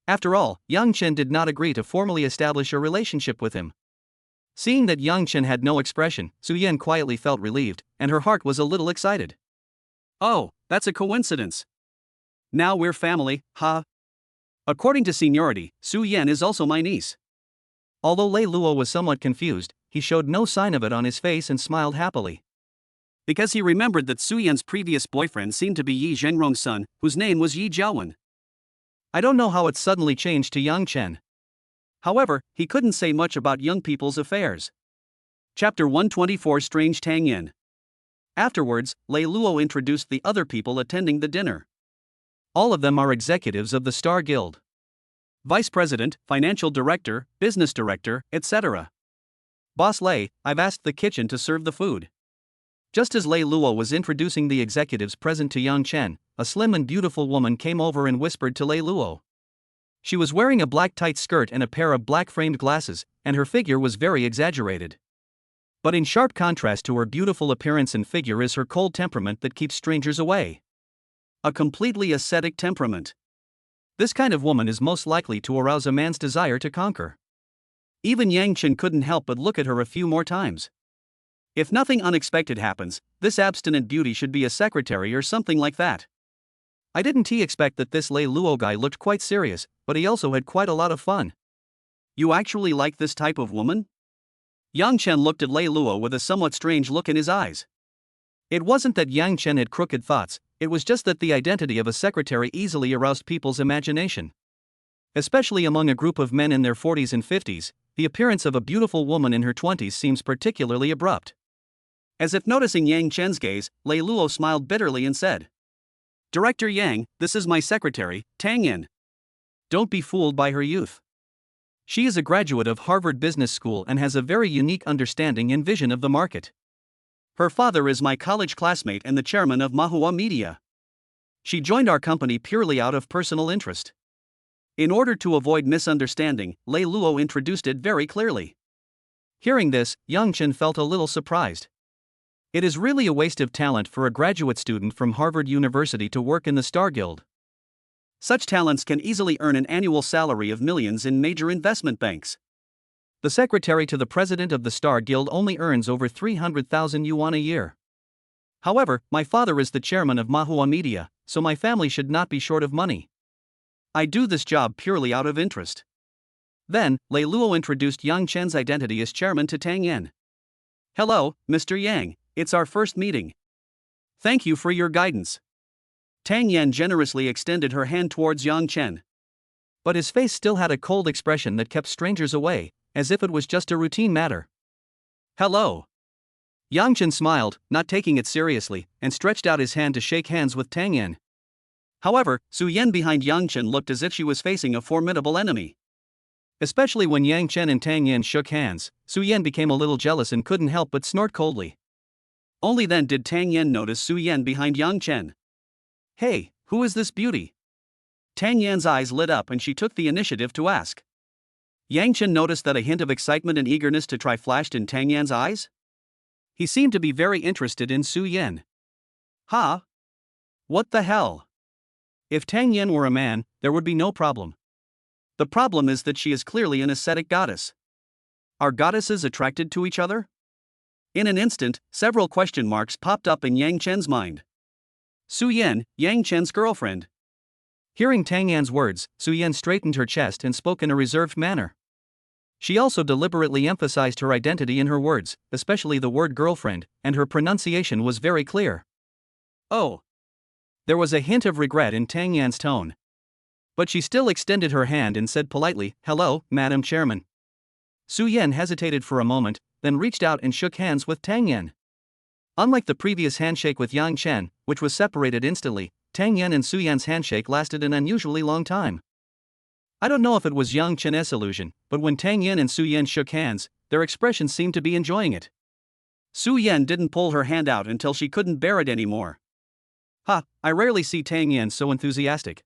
A: After all, Yang Chen did not agree to formally establish a relationship with him. Seeing that Yang Chen had no expression, Su Yan quietly felt relieved, and her heart was a little excited. "Oh, that's a coincidence. Now we're family, huh? According to seniority, Su Yan is also my niece." Although Lei Luo was somewhat confused, he showed no sign of it on his face and smiled happily. Because he remembered that Su Yan's previous boyfriend seemed to be Yi Zhengrong's son, whose name was Yi Jiaowen. I don't know how it suddenly changed to Yang Chen. However, he couldn't say much about young people's affairs. Chapter 124 Strange Tang Yin. Afterwards, Lei Luo introduced the other people attending the dinner. All of them are executives of the Star Guild. Vice President, Financial Director, Business Director, etc. "Boss Lei, I've asked the kitchen to serve the food." Just as Lei Luo was introducing the executives present to Yang Chen, a slim and beautiful woman came over and whispered to Lei Luo. She was wearing a black tight skirt and a pair of black framed glasses, and her figure was very exaggerated. But in sharp contrast to her beautiful appearance and figure is her cold temperament that keeps strangers away. A completely ascetic temperament. This kind of woman is most likely to arouse a man's desire to conquer. Even Yang Chen couldn't help but look at her a few more times. If nothing unexpected happens, this abstinent beauty should be a secretary or something like that. I didn't expect that this Lei Luo guy looked quite serious, but he also had quite a lot of fun. "You actually like this type of woman?" Yang Chen looked at Lei Luo with a somewhat strange look in his eyes. It wasn't that Yang Chen had crooked thoughts, it was just that the identity of a secretary easily aroused people's imagination. Especially among a group of men in their 40s and 50s, the appearance of a beautiful woman in her 20s seems particularly abrupt. As if noticing Yang Chen's gaze, Lei Luo smiled bitterly and said, "Director Yang, this is my secretary, Tang Yin. Don't be fooled by her youth. She is a graduate of Harvard Business School and has a very unique understanding and vision of the market. Her father is my college classmate and the chairman of Mahua Media. She joined our company purely out of personal interest." In order to avoid misunderstanding, Lei Luo introduced it very clearly. Hearing this, Yang Chen felt a little surprised. It is really a waste of talent for a graduate student from Harvard University to work in the Star Guild. Such talents can easily earn an annual salary of millions in major investment banks. The secretary to the president of the Star Guild only earns over 300,000 yuan a year. However, my father is the chairman of Mahua Media, so my family should not be short of money. I do this job purely out of interest. Then, Lei Luo introduced Yang Chen's identity as chairman to Tang Yin. "Hello, Mr. Yang, it's our first meeting. Thank you for your guidance. Tang Yan generously extended her hand towards Yang Chen. But his face still had a cold expression that kept strangers away, as if it was just a routine matter. Hello. Yang Chen smiled, not taking it seriously, and stretched out his hand to shake hands with Tang Yan. However, Su Yan behind Yang Chen looked as if she was facing a formidable enemy. Especially when Yang Chen and Tang Yan shook hands, Su Yan became a little jealous and couldn't help but snort coldly. Only then did Tang Yan notice Su Yan behind Yang Chen. Hey, who is this beauty? Tang Yan's eyes lit up and she took the initiative to ask. Yang Chen noticed that a hint of excitement and eagerness to try flashed in Tang Yan's eyes. He seemed to be very interested in Su Yan. Huh? What the hell? If Tang Yan were a man, there would be no problem. The problem is that she is clearly an ascetic goddess. Are goddesses attracted to each other? In an instant, several question marks popped up in Yang Chen's mind. Su Yan, Yang Chen's girlfriend. Hearing Tang Yan's words, Su Yan straightened her chest and spoke in a reserved manner. She also deliberately emphasized her identity in her words, especially the word girlfriend, and her pronunciation was very clear. Oh. There was a hint of regret in Tang Yan's tone. But she still extended her hand and said politely, "Hello, Madam Chairman." Su Yan hesitated for a moment, then reached out and shook hands with Tang Yan. Unlike the previous handshake with Yang Chen, which was separated instantly, Tang Yan and Su Yan's handshake lasted an unusually long time. I don't know if it was Yang Chen's illusion, but when Tang Yan and Su Yan shook hands, their expressions seemed to be enjoying it. Su Yan didn't pull her hand out until she couldn't bear it anymore. I rarely see Tang Yan so enthusiastic.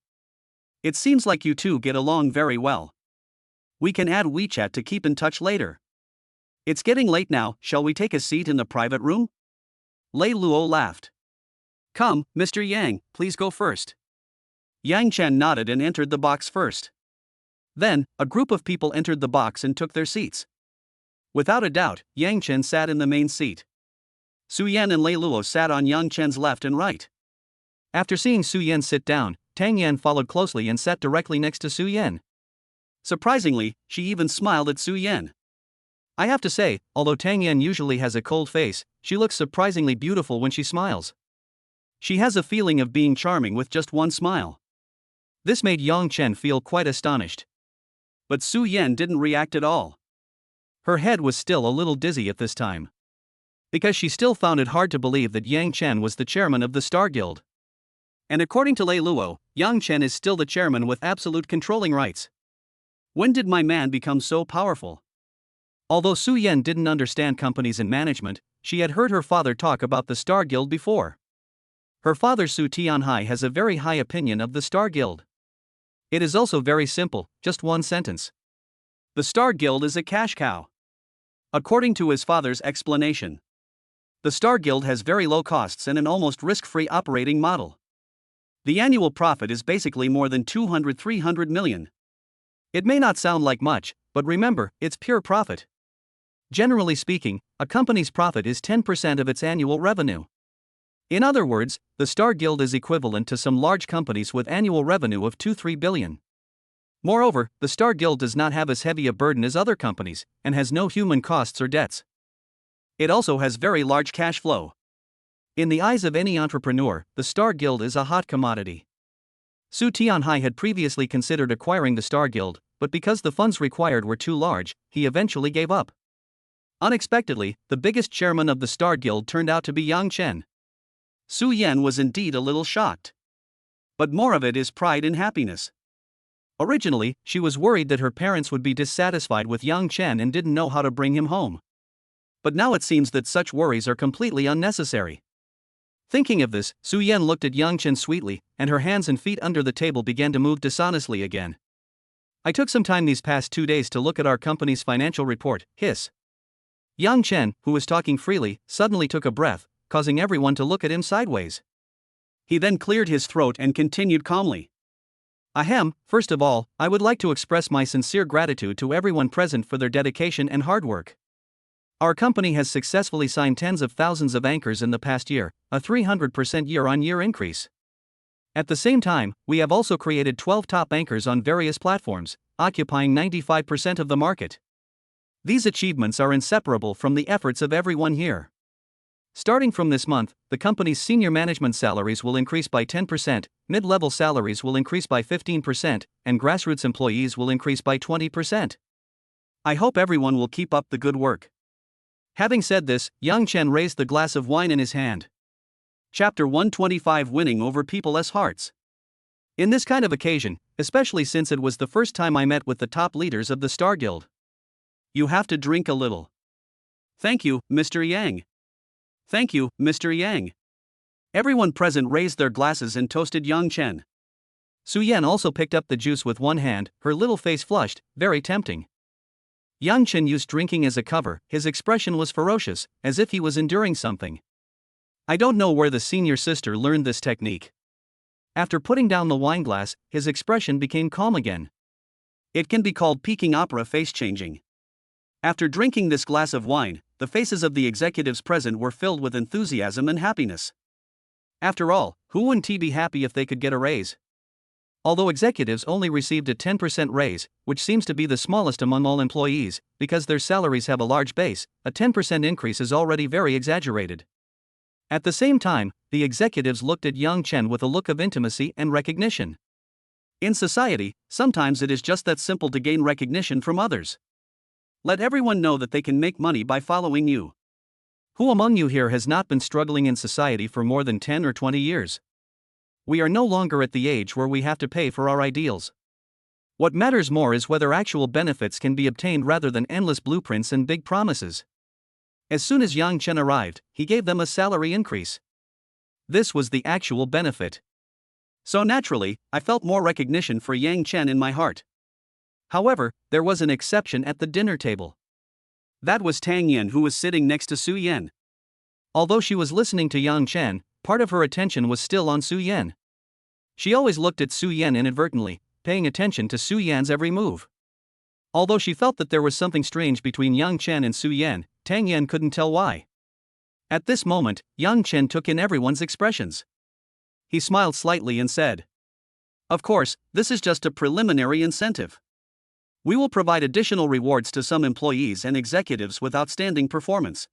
A: It seems like you two get along very well. We can add WeChat to keep in touch later. It's getting late now, shall we take a seat in the private room? Lei Luo laughed. Come, Mr. Yang, please go first. Yang Chen nodded and entered the box first. Then, a group of people entered the box and took their seats. Without a doubt, Yang Chen sat in the main seat. Su Yan and Lei Luo sat on Yang Chen's left and right. After seeing Su Yan sit down, Tang Yan followed closely and sat directly next to Su Yan. Surprisingly, she even smiled at Su Yan. I have to say, although Tang Yan usually has a cold face, she looks surprisingly beautiful when she smiles. She has a feeling of being charming with just one smile. This made Yang Chen feel quite astonished. But Su Yan didn't react at all. Her head was still a little dizzy at this time. Because she still found it hard to believe that Yang Chen was the chairman of the Star Guild. And according to Lei Luo, Yang Chen is still the chairman with absolute controlling rights. When did my man become so powerful? Although Su Yan didn't understand companies and management, she had heard her father talk about the Star Guild before. Her father Su Tianhai has a very high opinion of the Star Guild. It is also very simple, just one sentence. The Star Guild is a cash cow. According to his father's explanation, the Star Guild has very low costs and an almost risk-free operating model. The annual profit is basically more than 200-300 million. It may not sound like much, but remember, it's pure profit. Generally speaking, a company's profit is 10% of its annual revenue. In other words, the Star Guild is equivalent to some large companies with annual revenue of 2-3 billion. Moreover, the Star Guild does not have as heavy a burden as other companies, and has no human costs or debts. It also has very large cash flow. In the eyes of any entrepreneur, the Star Guild is a hot commodity. Su Tianhai had previously considered acquiring the Star Guild, but because the funds required were too large, he eventually gave up. Unexpectedly, the biggest chairman of the Star Guild turned out to be Yang Chen. Su Yan was indeed a little shocked. But more of it is pride and happiness. Originally, she was worried that her parents would be dissatisfied with Yang Chen and didn't know how to bring him home. But now it seems that such worries are completely unnecessary. Thinking of this, Su Yan looked at Yang Chen sweetly, and her hands and feet under the table began to move dishonestly again. I took some time these past 2 days to look at our company's financial report, hiss. Yang Chen, who was talking freely, suddenly took a breath, causing everyone to look at him sideways. He then cleared his throat and continued calmly. Ahem, first of all, I would like to express my sincere gratitude to everyone present for their dedication and hard work. Our company has successfully signed tens of thousands of anchors in the past year, a 300% year-on-year increase. At the same time, we have also created 12 top anchors on various platforms, occupying 95% of the market. These achievements are inseparable from the efforts of everyone here. Starting from this month, the company's senior management salaries will increase by 10%, mid-level salaries will increase by 15%, and grassroots employees will increase by 20%. I hope everyone will keep up the good work." Having said this, Yang Chen raised the glass of wine in his hand. Chapter 125: Winning over people's hearts. In this kind of occasion, especially since it was the first time I met with the top leaders of the Star Guild, you have to drink a little. "Thank you, Mr. Yang." "Thank you, Mr. Yang." Everyone present raised their glasses and toasted Yang Chen. Su Yan also picked up the juice with one hand, her little face flushed, very tempting. Yang Chen used drinking as a cover, his expression was ferocious, as if he was enduring something. I don't know where the senior sister learned this technique. After putting down the wineglass, his expression became calm again. It can be called Peking opera face changing. After drinking this glass of wine, the faces of the executives present were filled with enthusiasm and happiness. After all, who wouldn't be happy if they could get a raise? Although executives only received a 10% raise, which seems to be the smallest among all employees, because their salaries have a large base, a 10% increase is already very exaggerated. At the same time, the executives looked at Yang Chen with a look of intimacy and recognition. In society, sometimes it is just that simple to gain recognition from others. Let everyone know that they can make money by following you. Who among you here has not been struggling in society for more than 10 or 20 years? We are no longer at the age where we have to pay for our ideals. What matters more is whether actual benefits can be obtained rather than endless blueprints and big promises. As soon as Yang Chen arrived, he gave them a salary increase. This was the actual benefit. So naturally, I felt more recognition for Yang Chen in my heart. However, there was an exception at the dinner table. That was Tang Yan, who was sitting next to Su Yan. Although she was listening to Yang Chen, part of her attention was still on Su Yan. She always looked at Su Yan inadvertently, paying attention to Su Yan's every move. Although she felt that there was something strange between Yang Chen and Su Yan, Tang Yan couldn't tell why. At this moment, Yang Chen took in everyone's expressions. He smiled slightly and said, "Of course, this is just a preliminary incentive. We will provide additional rewards to some employees and executives with outstanding performance.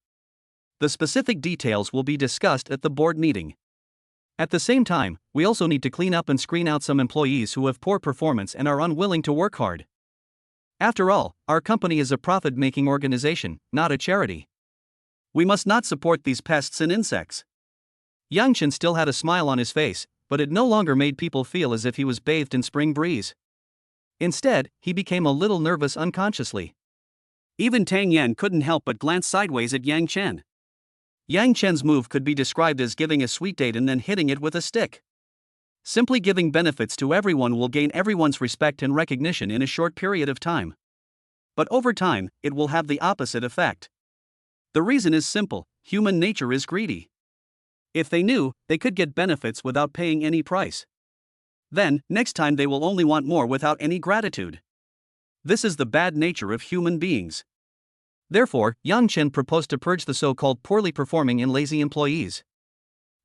A: The specific details will be discussed at the board meeting. At the same time, we also need to clean up and screen out some employees who have poor performance and are unwilling to work hard. After all, our company is a profit-making organization, not a charity. We must not support these pests and insects." Yang Chen still had a smile on his face, but it no longer made people feel as if he was bathed in spring breeze. Instead, he became a little nervous unconsciously. Even Tang Yan couldn't help but glance sideways at Yang Chen. Yang Chen's move could be described as giving a sweet date and then hitting it with a stick. Simply giving benefits to everyone will gain everyone's respect and recognition in a short period of time. But over time, it will have the opposite effect. The reason is simple: human nature is greedy. If they knew, they could get benefits without paying any price. Then, next time they will only want more without any gratitude. This is the bad nature of human beings. Therefore, Yang Chen proposed to purge the so-called poorly performing and lazy employees.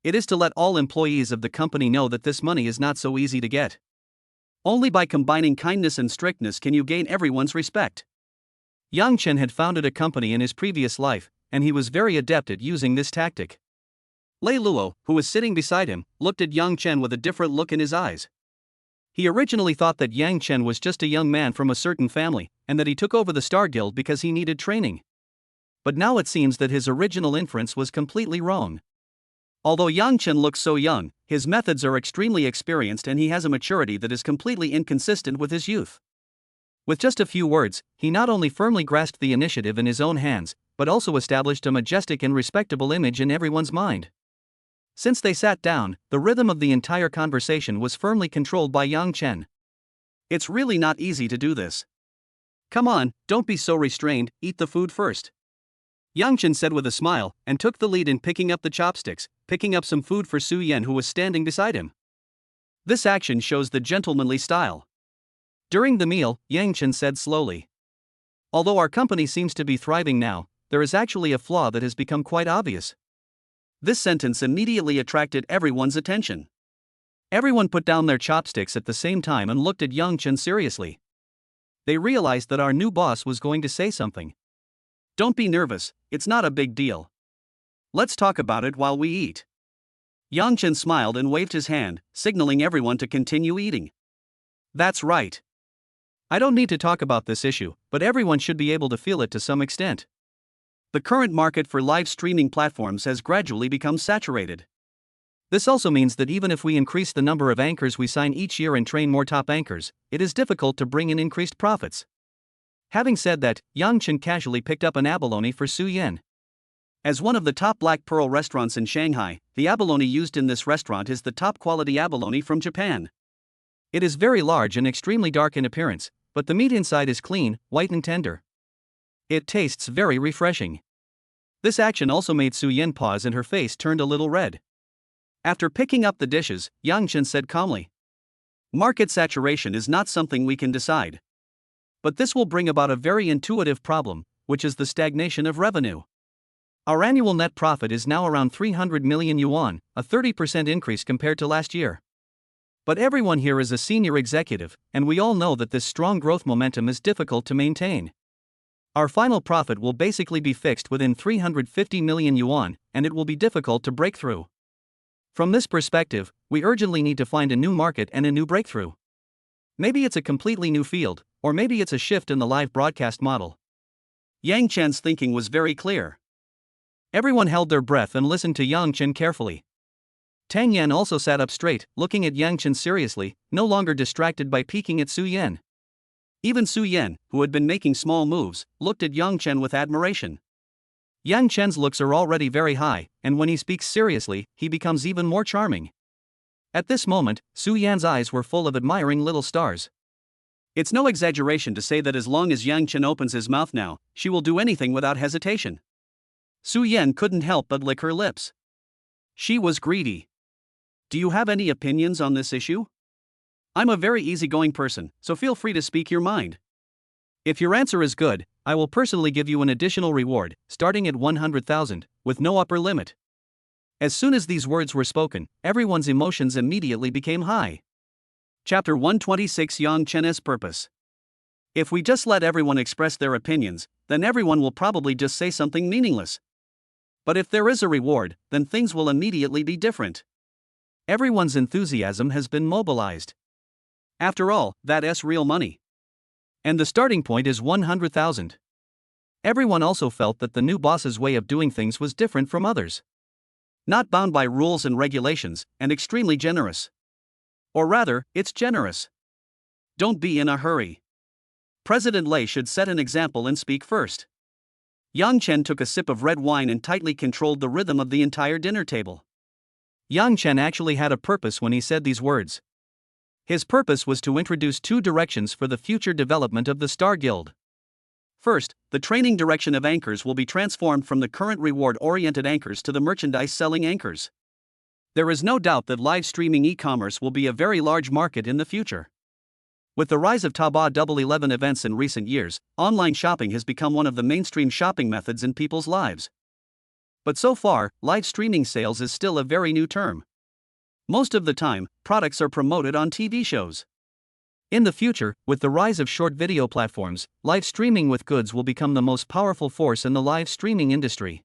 A: It is to let all employees of the company know that this money is not so easy to get. Only by combining kindness and strictness can you gain everyone's respect. Yang Chen had founded a company in his previous life, and he was very adept at using this tactic. Lei Luo, who was sitting beside him, looked at Yang Chen with a different look in his eyes. He originally thought that Yang Chen was just a young man from a certain family, and that he took over the Star Guild because he needed training. But now it seems that his original inference was completely wrong. Although Yang Chen looks so young, his methods are extremely experienced and he has a maturity that is completely inconsistent with his youth. With just a few words, he not only firmly grasped the initiative in his own hands, but also established a majestic and respectable image in everyone's mind. Since they sat down, the rhythm of the entire conversation was firmly controlled by Yang Chen. It's really not easy to do this. Come on, don't be so restrained, eat the food first. Yang Chen said with a smile, and took the lead in picking up the chopsticks, picking up some food for Su Yan, who was standing beside him. This action shows the gentlemanly style. During the meal, Yang Chen said slowly, "Although our company seems to be thriving now, there is actually a flaw that has become quite obvious." This sentence immediately attracted everyone's attention. Everyone put down their chopsticks at the same time and looked at Yang Chen seriously. They realized that our new boss was going to say something. "Don't be nervous, it's not a big deal." Let's talk about it while we eat. Yang Chen smiled and waved his hand, signaling everyone to continue eating. That's right. I don't need to talk about this issue, but everyone should be able to feel it to some extent. The current market for live streaming platforms has gradually become saturated. This also means that even if we increase the number of anchors we sign each year and train more top anchors, it is difficult to bring in increased profits. Having said that, Yang Chen casually picked up an abalone for Su Yan. As one of the top Black Pearl restaurants in Shanghai, the abalone used in this restaurant is the top quality abalone from Japan. It is very large and extremely dark in appearance, but the meat inside is clean, white and tender. It tastes very refreshing. This action also made Su Yan pause and her face turned a little red. After picking up the dishes, Yang Chen said calmly, "Market saturation is not something we can decide. But this will bring about a very intuitive problem, which is the stagnation of revenue. Our annual net profit is now around 300 million yuan, a 30% increase compared to last year. But everyone here is a senior executive, and we all know that this strong growth momentum is difficult to maintain. Our final profit will basically be fixed within 350 million yuan, and it will be difficult to break through. From this perspective, we urgently need to find a new market and a new breakthrough. Maybe it's a completely new field, or maybe it's a shift in the live broadcast model." Yang Chen's thinking was very clear. Everyone held their breath and listened to Yang Chen carefully. Tang Yan also sat up straight, looking at Yang Chen seriously, no longer distracted by peeking at Su Yan. Even Su Yan, who had been making small moves, looked at Yang Chen with admiration. Yang Chen's looks are already very high, and when he speaks seriously, he becomes even more charming. At this moment, Su Yan's eyes were full of admiring little stars. It's no exaggeration to say that as long as Yang Chen opens his mouth now, she will do anything without hesitation. Su Yan couldn't help but lick her lips. She was greedy. Do you have any opinions on this issue? I'm a very easygoing person, so feel free to speak your mind. If your answer is good, I will personally give you an additional reward, starting at 100,000, with no upper limit. As soon as these words were spoken, everyone's emotions immediately became high. Chapter 126 Yang Chen's Purpose. If we just let everyone express their opinions, then everyone will probably just say something meaningless. But if there is a reward, then things will immediately be different. Everyone's enthusiasm has been mobilized. After all, that's real money. And the starting point is 100,000. Everyone also felt that the new boss's way of doing things was different from others. Not bound by rules and regulations, and extremely generous. Or rather, it's generous. Don't be in a hurry. President Lei should set an example and speak first. Yang Chen took a sip of red wine and tightly controlled the rhythm of the entire dinner table. Yang Chen actually had a purpose when he said these words. His purpose was to introduce two directions for the future development of the Star Guild. First, the training direction of anchors will be transformed from the current reward-oriented anchors to the merchandise-selling anchors. There is no doubt that live streaming e-commerce will be a very large market in the future. With the rise of Taobao 11 events in recent years, online shopping has become one of the mainstream shopping methods in people's lives. But so far, live streaming sales is still a very new term. Most of the time, products are promoted on TV shows. In the future, with the rise of short video platforms, live streaming with goods will become the most powerful force in the live streaming industry.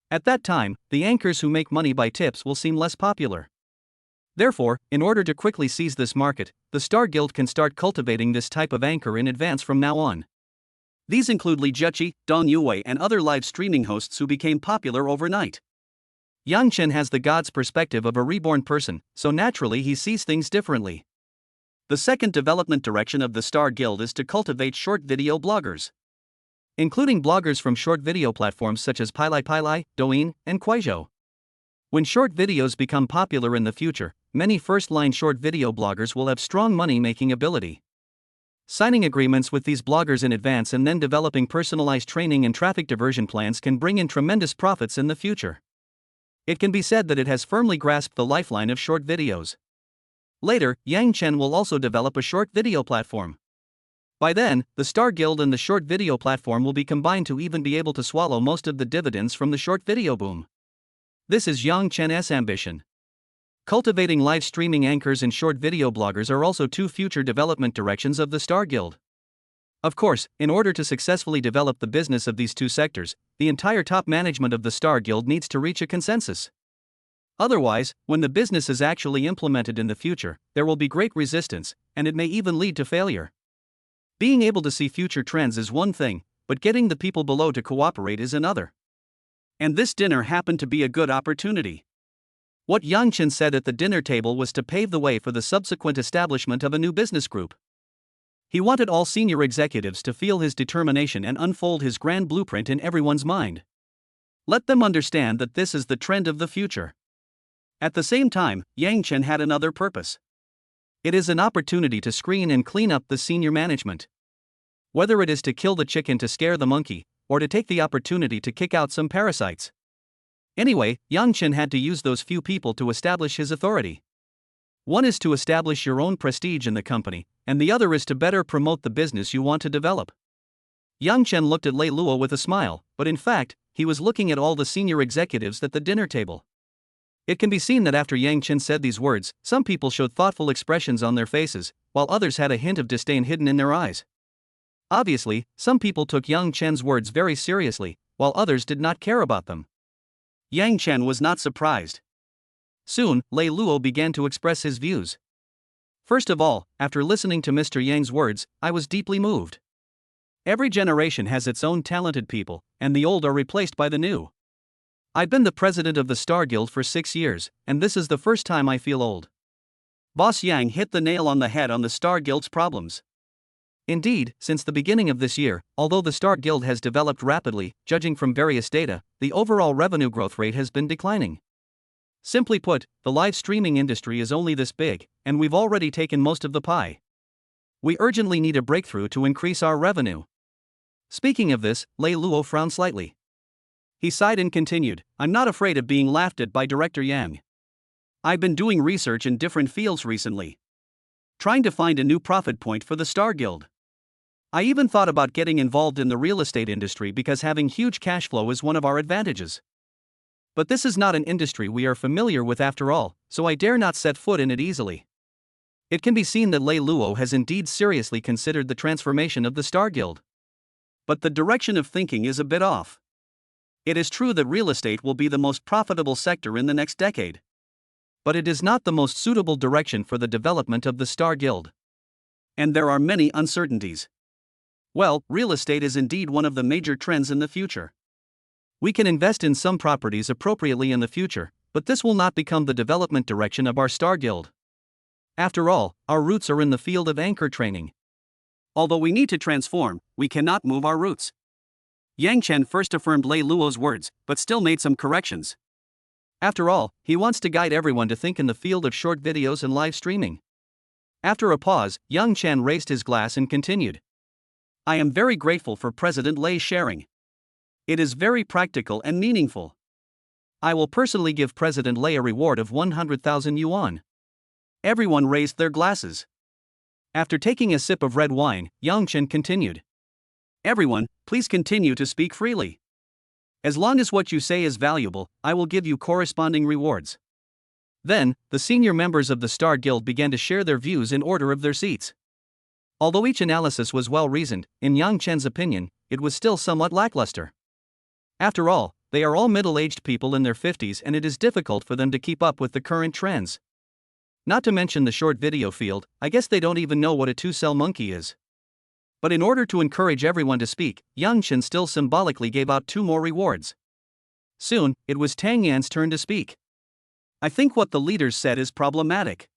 A: At that time, the anchors who make money by tips will seem less popular. Therefore, in order to quickly seize this market, the Star Guild can start cultivating this type of anchor in advance from now on. These include Li Zheqi, Dong Yue, and other live streaming hosts who became popular overnight. Yang Chen has the god's perspective of a reborn person, so naturally he sees things differently. The second development direction of the Star Guild is to cultivate short video bloggers. Including bloggers from short video platforms such as Pilai, Douyin, and Kuaizhou. When short videos become popular in the future, many first-line short video bloggers will have strong money-making ability. Signing agreements with these bloggers in advance and then developing personalized training and traffic diversion plans can bring in tremendous profits in the future. It can be said that it has firmly grasped the lifeline of short videos. Later, Yang Chen will also develop a short video platform. By then, the Star Guild and the short video platform will be combined to even be able to swallow most of the dividends from the short video boom. This is Yang Chen's ambition. Cultivating live streaming anchors and short video bloggers are also two future development directions of the Star Guild. Of course, in order to successfully develop the business of these two sectors, the entire top management of the Star Guild needs to reach a consensus. Otherwise, when the business is actually implemented in the future, there will be great resistance, and it may even lead to failure. Being able to see future trends is one thing, but getting the people below to cooperate is another. And this dinner happened to be a good opportunity. What Yang Chen said at the dinner table was to pave the way for the subsequent establishment of a new business group. He wanted all senior executives to feel his determination and unfold his grand blueprint in everyone's mind. Let them understand that this is the trend of the future. At the same time, Yang Chen had another purpose. It is an opportunity to screen and clean up the senior management. Whether it is to kill the chicken to scare the monkey, or to take the opportunity to kick out some parasites. Anyway, Yang Chen had to use those few people to establish his authority. One is to establish your own prestige in the company, and the other is to better promote the business you want to develop. Yang Chen looked at Lei Luo with a smile, but in fact, he was looking at all the senior executives at the dinner table. It can be seen that after Yang Chen said these words, some people showed thoughtful expressions on their faces, while others had a hint of disdain hidden in their eyes. Obviously, some people took Yang Chen's words very seriously, while others did not care about them. Yang Chen was not surprised. Soon, Lei Luo began to express his views. First of all, after listening to Mr. Yang's words, I was deeply moved. Every generation has its own talented people, and the old are replaced by the new. I've been the president of the Star Guild for 6 years, and this is the first time I feel old. Boss Yang hit the nail on the head on the Star Guild's problems. Indeed, since the beginning of this year, although the Star Guild has developed rapidly, judging from various data, the overall revenue growth rate has been declining. Simply put, the live streaming industry is only this big, and we've already taken most of the pie. We urgently need a breakthrough to increase our revenue. Speaking of this, Lei Luo frowned slightly. He sighed and continued, I'm not afraid of being laughed at by Director Yang. I've been doing research in different fields recently, trying to find a new profit point for the Star Guild. I even thought about getting involved in the real estate industry because having huge cash flow is one of our advantages. But this is not an industry we are familiar with after all, so I dare not set foot in it easily. It can be seen that Lei Luo has indeed seriously considered the transformation of the Star Guild. But the direction of thinking is a bit off. It is true that real estate will be the most profitable sector in the next decade. But it is not the most suitable direction for the development of the Star Guild. And there are many uncertainties. Well, real estate is indeed one of the major trends in the future. We can invest in some properties appropriately in the future, but this will not become the development direction of our Star Guild. After all, our roots are in the field of anchor training. Although we need to transform, we cannot move our roots. Yang Chen first affirmed Lei Luo's words, but still made some corrections. After all, he wants to guide everyone to think in the field of short videos and live streaming. After a pause, Yang Chen raised his glass and continued. I am very grateful for President Lei's sharing. It is very practical and meaningful. I will personally give President Lei a reward of 100,000 yuan. Everyone raised their glasses. After taking a sip of red wine, Yang Chen continued. Everyone, please continue to speak freely. As long as what you say is valuable, I will give you corresponding rewards. Then, the senior members of the Star Guild began to share their views in order of their seats. Although each analysis was well reasoned, in Yang Chen's opinion, it was still somewhat lackluster. After all, they are all middle-aged people in their 50s and it is difficult for them to keep up with the current trends. Not to mention the short video field, I guess they don't even know what a two-cell monkey is. But in order to encourage everyone to speak, Yang Chen still symbolically gave out 2 more rewards. Soon, it was Tang Yan's turn to speak. I think what the leaders said is problematic.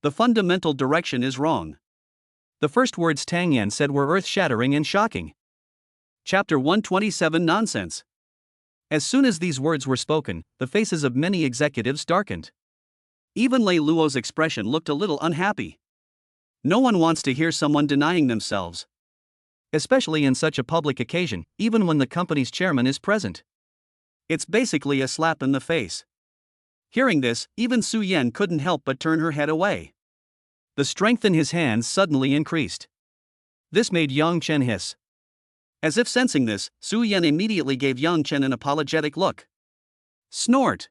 A: The fundamental direction is wrong. The first words Tang Yan said were earth-shattering and shocking. Chapter 127 Nonsense. As soon as these words were spoken, the faces of many executives darkened. Even Lei Luo's expression looked a little unhappy. No one wants to hear someone denying themselves. Especially in such a public occasion, even when the company's chairman is present. It's basically a slap in the face. Hearing this, even Su Yan couldn't help but turn her head away. The strength in his hands suddenly increased. This made Yang Chen hiss. As if sensing this, Su Yan immediately gave Yang Chen an apologetic look. Snort!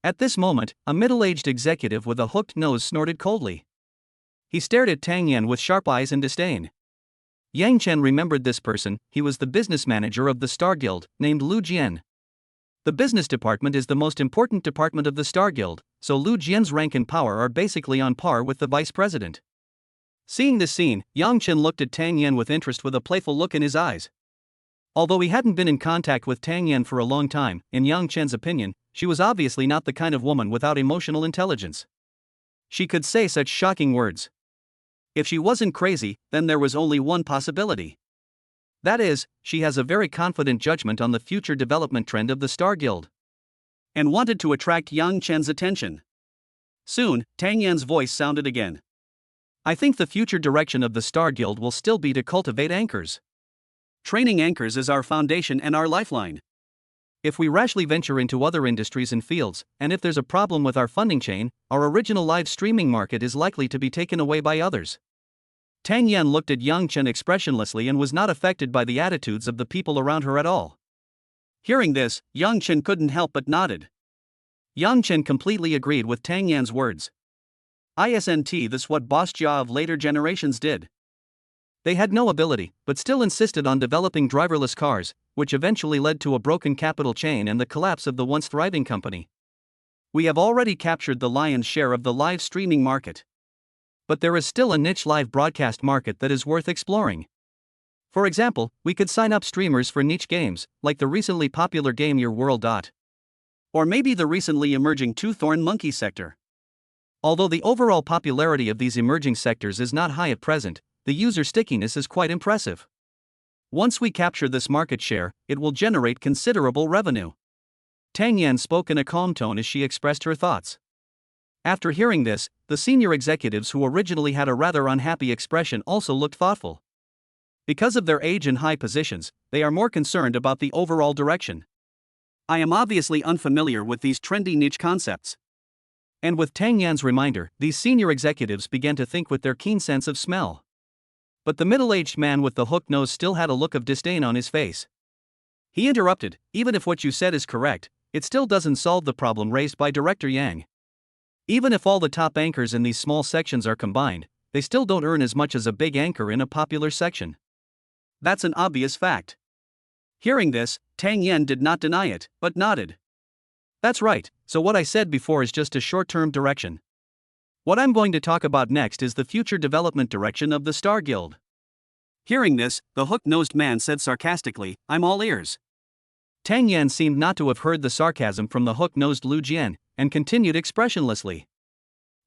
A: At this moment, a middle-aged executive with a hooked nose snorted coldly. He stared at Tang Yan with sharp eyes and disdain. Yang Chen remembered this person. He was the business manager of the Star Guild, named Lu Jian. The business department is the most important department of the Star Guild, so Lu Jian's rank and power are basically on par with the vice president. Seeing this scene, Yang Chen looked at Tang Yan with interest with a playful look in his eyes. Although he hadn't been in contact with Tang Yan for a long time, in Yang Chen's opinion, she was obviously not the kind of woman without emotional intelligence. She could say such shocking words. If she wasn't crazy, then there was only one possibility. That is, she has a very confident judgment on the future development trend of the Star Guild. And wanted to attract Yang Chen's attention. Soon, Tang Yan's voice sounded again. I think the future direction of the Star Guild will still be to cultivate anchors. Training anchors is our foundation and our lifeline. If we rashly venture into other industries and fields, and if there's a problem with our funding chain, our original live streaming market is likely to be taken away by others. Tang Yan looked at Yang Chen expressionlessly and was not affected by the attitudes of the people around her at all. Hearing this, Yang Chen couldn't help but nodded. Yang Chen completely agreed with Tang Yan's words. Isn't this what Boss Jia of later generations did? They had no ability, but still insisted on developing driverless cars, which eventually led to a broken capital chain and the collapse of the once thriving company. We have already captured the lion's share of the live streaming market. But there is still a niche live broadcast market that is worth exploring. For example, we could sign up streamers for niche games, like the recently popular game Your World. Or maybe the recently emerging two-thorn monkey sector. Although the overall popularity of these emerging sectors is not high at present, the user stickiness is quite impressive. Once we capture this market share, it will generate considerable revenue. Tang Yan spoke in a calm tone as she expressed her thoughts. After hearing this, the senior executives who originally had a rather unhappy expression also looked thoughtful. Because of their age and high positions, they are more concerned about the overall direction. I am obviously unfamiliar with these trendy niche concepts. And with Tang Yan's reminder, these senior executives began to think with their keen sense of smell. But the middle-aged man with the hooked nose still had a look of disdain on his face. He interrupted, even if what you said is correct, it still doesn't solve the problem raised by Director Yang. Even if all the top anchors in these small sections are combined, they still don't earn as much as a big anchor in a popular section. That's an obvious fact. Hearing this, Tang Yan did not deny it, but nodded. That's right, so what I said before is just a short-term direction. What I'm going to talk about next is the future development direction of the Star Guild. Hearing this, the hook-nosed man said sarcastically, I'm all ears. Tang Yan seemed not to have heard the sarcasm from the hook-nosed Lu Jian, and continued expressionlessly.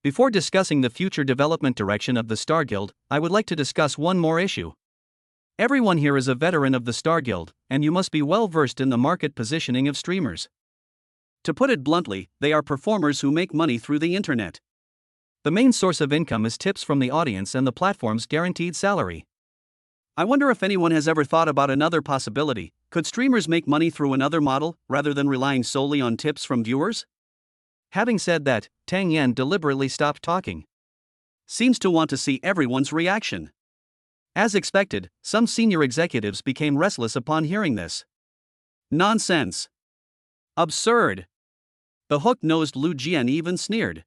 A: Before discussing the future development direction of the Star Guild, I would like to discuss one more issue. Everyone here is a veteran of the Star Guild, and you must be well versed in the market positioning of streamers. To put it bluntly, they are performers who make money through the internet. The main source of income is tips from the audience and the platform's guaranteed salary. I wonder if anyone has ever thought about another possibility. Could streamers make money through another model, rather than relying solely on tips from viewers? Having said that, Tang Yan deliberately stopped talking. Seems to want to see everyone's reaction. As expected, some senior executives became restless upon hearing this. Nonsense. Absurd. The hook-nosed Lu Jian even sneered.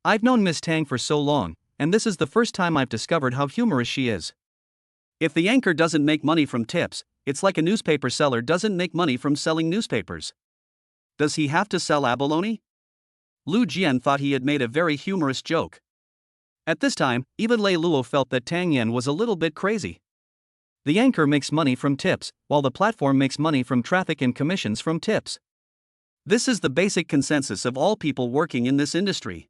A: I've known Miss Tang for so long, and this is the first time I've discovered how humorous she is. If the anchor doesn't make money from tips, it's like a newspaper seller doesn't make money from selling newspapers. Does he have to sell abalone? Lu Jian thought he had made a very humorous joke. At this time, even Lei Luo felt that Tang Yan was a little bit crazy. The anchor makes money from tips, while the platform makes money from traffic and commissions from tips. This is the basic consensus of all people working in this industry.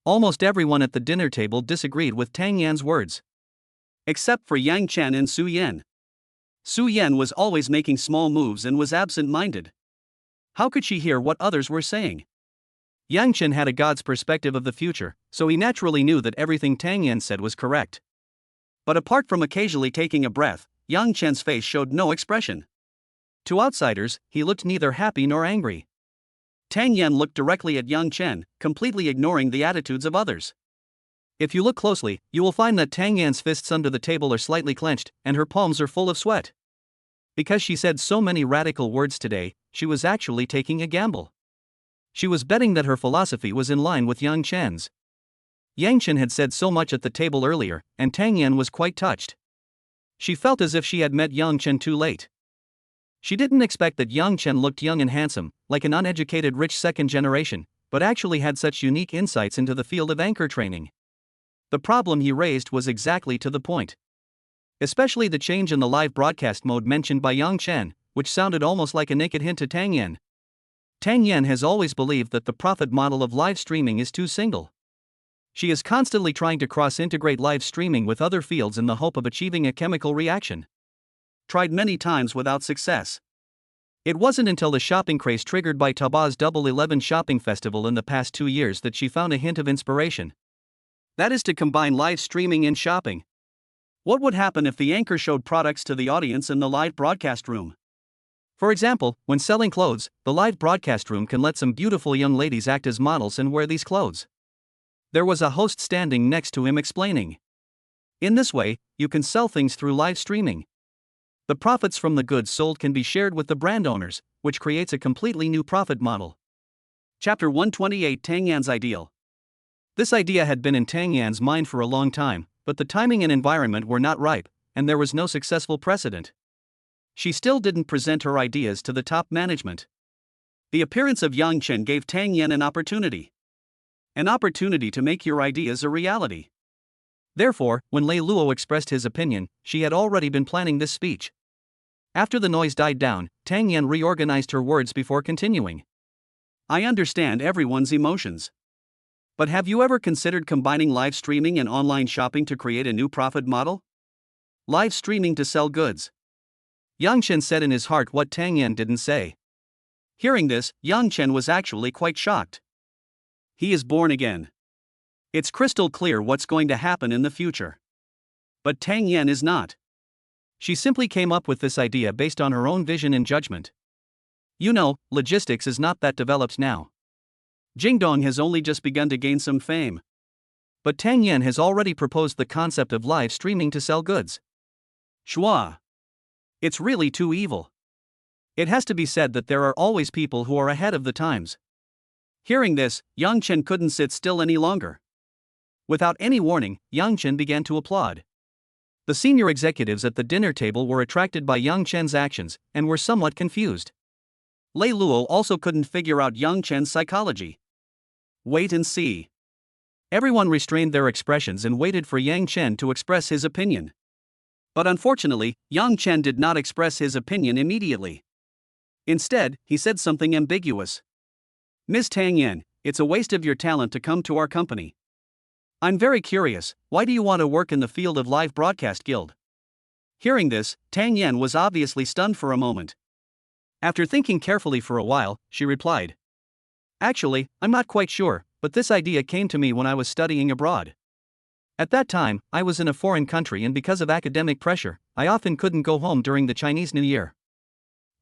A: Almost everyone at the dinner table disagreed with Tang Yan's words. Except for Yang Chen and Su Yan. Su Yan was always making small moves and was absent-minded. How could she hear what others were saying? Yang Chen had a god's perspective of the future, so he naturally knew that everything Tang Yan said was correct. But apart from occasionally taking a breath, Yang Chen's face showed no expression. To outsiders, he looked neither happy nor angry. Tang Yan looked directly at Yang Chen, completely ignoring the attitudes of others. If you look closely, you will find that Tang Yan's fists under the table are slightly clenched, and her palms are full of sweat. Because she said so many radical words today, she was actually taking a gamble. She was betting that her philosophy was in line with Yang Chen's. Yang Chen had said so much at the table earlier, and Tang Yan was quite touched. She felt as if she had met Yang Chen too late. She didn't expect that Yang Chen looked young and handsome, like an uneducated rich second generation, but actually had such unique insights into the field of anchor training. The problem he raised was exactly to the point. Especially the change in the live broadcast mode mentioned by Yang Chen, which sounded almost like a naked hint to Tang Yan. Tang Yan has always believed that the profit model of live streaming is too single. She is constantly trying to cross-integrate live streaming with other fields in the hope of achieving a chemical reaction. Tried many times without success. It wasn't until the shopping craze triggered by Taobao Double 11 shopping festival in the past 2 years that she found a hint of inspiration. That is to combine live streaming and shopping. What would happen if the anchor showed products to the audience in the live broadcast room? For example, when selling clothes, the live broadcast room can let some beautiful young ladies act as models and wear these clothes. There was a host standing next to him explaining. In this way, you can sell things through live streaming. The profits from the goods sold can be shared with the brand owners, which creates a completely new profit model. Chapter 128 Tang Yan's Ideal. This idea had been in Tang Yan's mind for a long time, but the timing and environment were not ripe, and there was no successful precedent. She still didn't present her ideas to the top management. The appearance of Yang Chen gave Tang Yan an opportunity. An opportunity to make your ideas a reality. Therefore, when Lei Luo expressed his opinion, she had already been planning this speech. After the noise died down, Tang Yan reorganized her words before continuing. I understand everyone's emotions. But have you ever considered combining live streaming and online shopping to create a new profit model? Live streaming to sell goods. Yang Chen said in his heart what Tang Yan didn't say. Hearing this, Yang Chen was actually quite shocked. He is born again. It's crystal clear what's going to happen in the future. But Tang Yan is not. She simply came up with this idea based on her own vision and judgment. You know, logistics is not that developed now. Jingdong has only just begun to gain some fame. But Tang Yan has already proposed the concept of live streaming to sell goods. Shua. It's really too evil. It has to be said that there are always people who are ahead of the times. Hearing this, Yang Chen couldn't sit still any longer. Without any warning, Yang Chen began to applaud. The senior executives at the dinner table were attracted by Yang Chen's actions and were somewhat confused. Lei Luo also couldn't figure out Yang Chen's psychology. Wait and see. Everyone restrained their expressions and waited for Yang Chen to express his opinion. But unfortunately, Yang Chen did not express his opinion immediately. Instead, he said something ambiguous. Ms. Tang Yan, it's a waste of your talent to come to our company. I'm very curious, why do you want to work in the field of live broadcast guild? Hearing this, Tang Yan was obviously stunned for a moment. After thinking carefully for a while, she replied. Actually, I'm not quite sure, but this idea came to me when I was studying abroad. At that time, I was in a foreign country and because of academic pressure, I often couldn't go home during the Chinese New Year.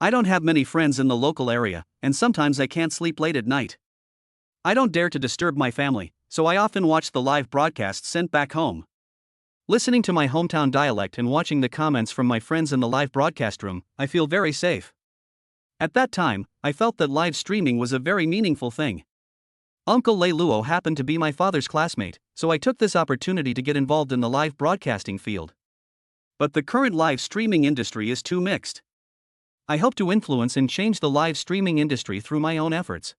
A: I don't have many friends in the local area, and sometimes I can't sleep late at night. I don't dare to disturb my family, so I often watch the live broadcasts sent back home. Listening to my hometown dialect and watching the comments from my friends in the live broadcast room, I feel very safe. At that time, I felt that live streaming was a very meaningful thing. Uncle Lei Luo happened to be my father's classmate, so I took this opportunity to get involved in the live broadcasting field. But the current live streaming industry is too mixed. I hope to influence and change the live streaming industry through my own efforts.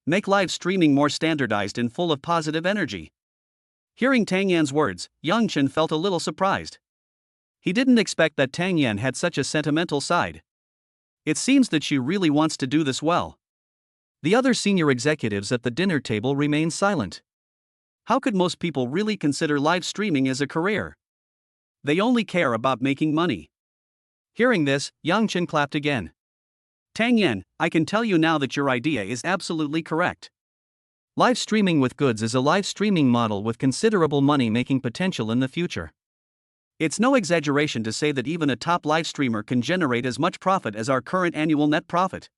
A: Make live streaming more standardized and full of positive energy. Hearing Tang Yan's words, Yang Chen felt a little surprised. He didn't expect that Tang Yan had such a sentimental side. It seems that she really wants to do this well. The other senior executives at the dinner table remained silent. How could most people really consider live streaming as a career? They only care about making money. Hearing this, Yang Chen clapped again. Tang Yan, I can tell you now that your idea is absolutely correct. Live streaming with goods is a live streaming model with considerable money-making potential in the future. It's no exaggeration to say that even a top live streamer can generate as much profit as our current annual net profit.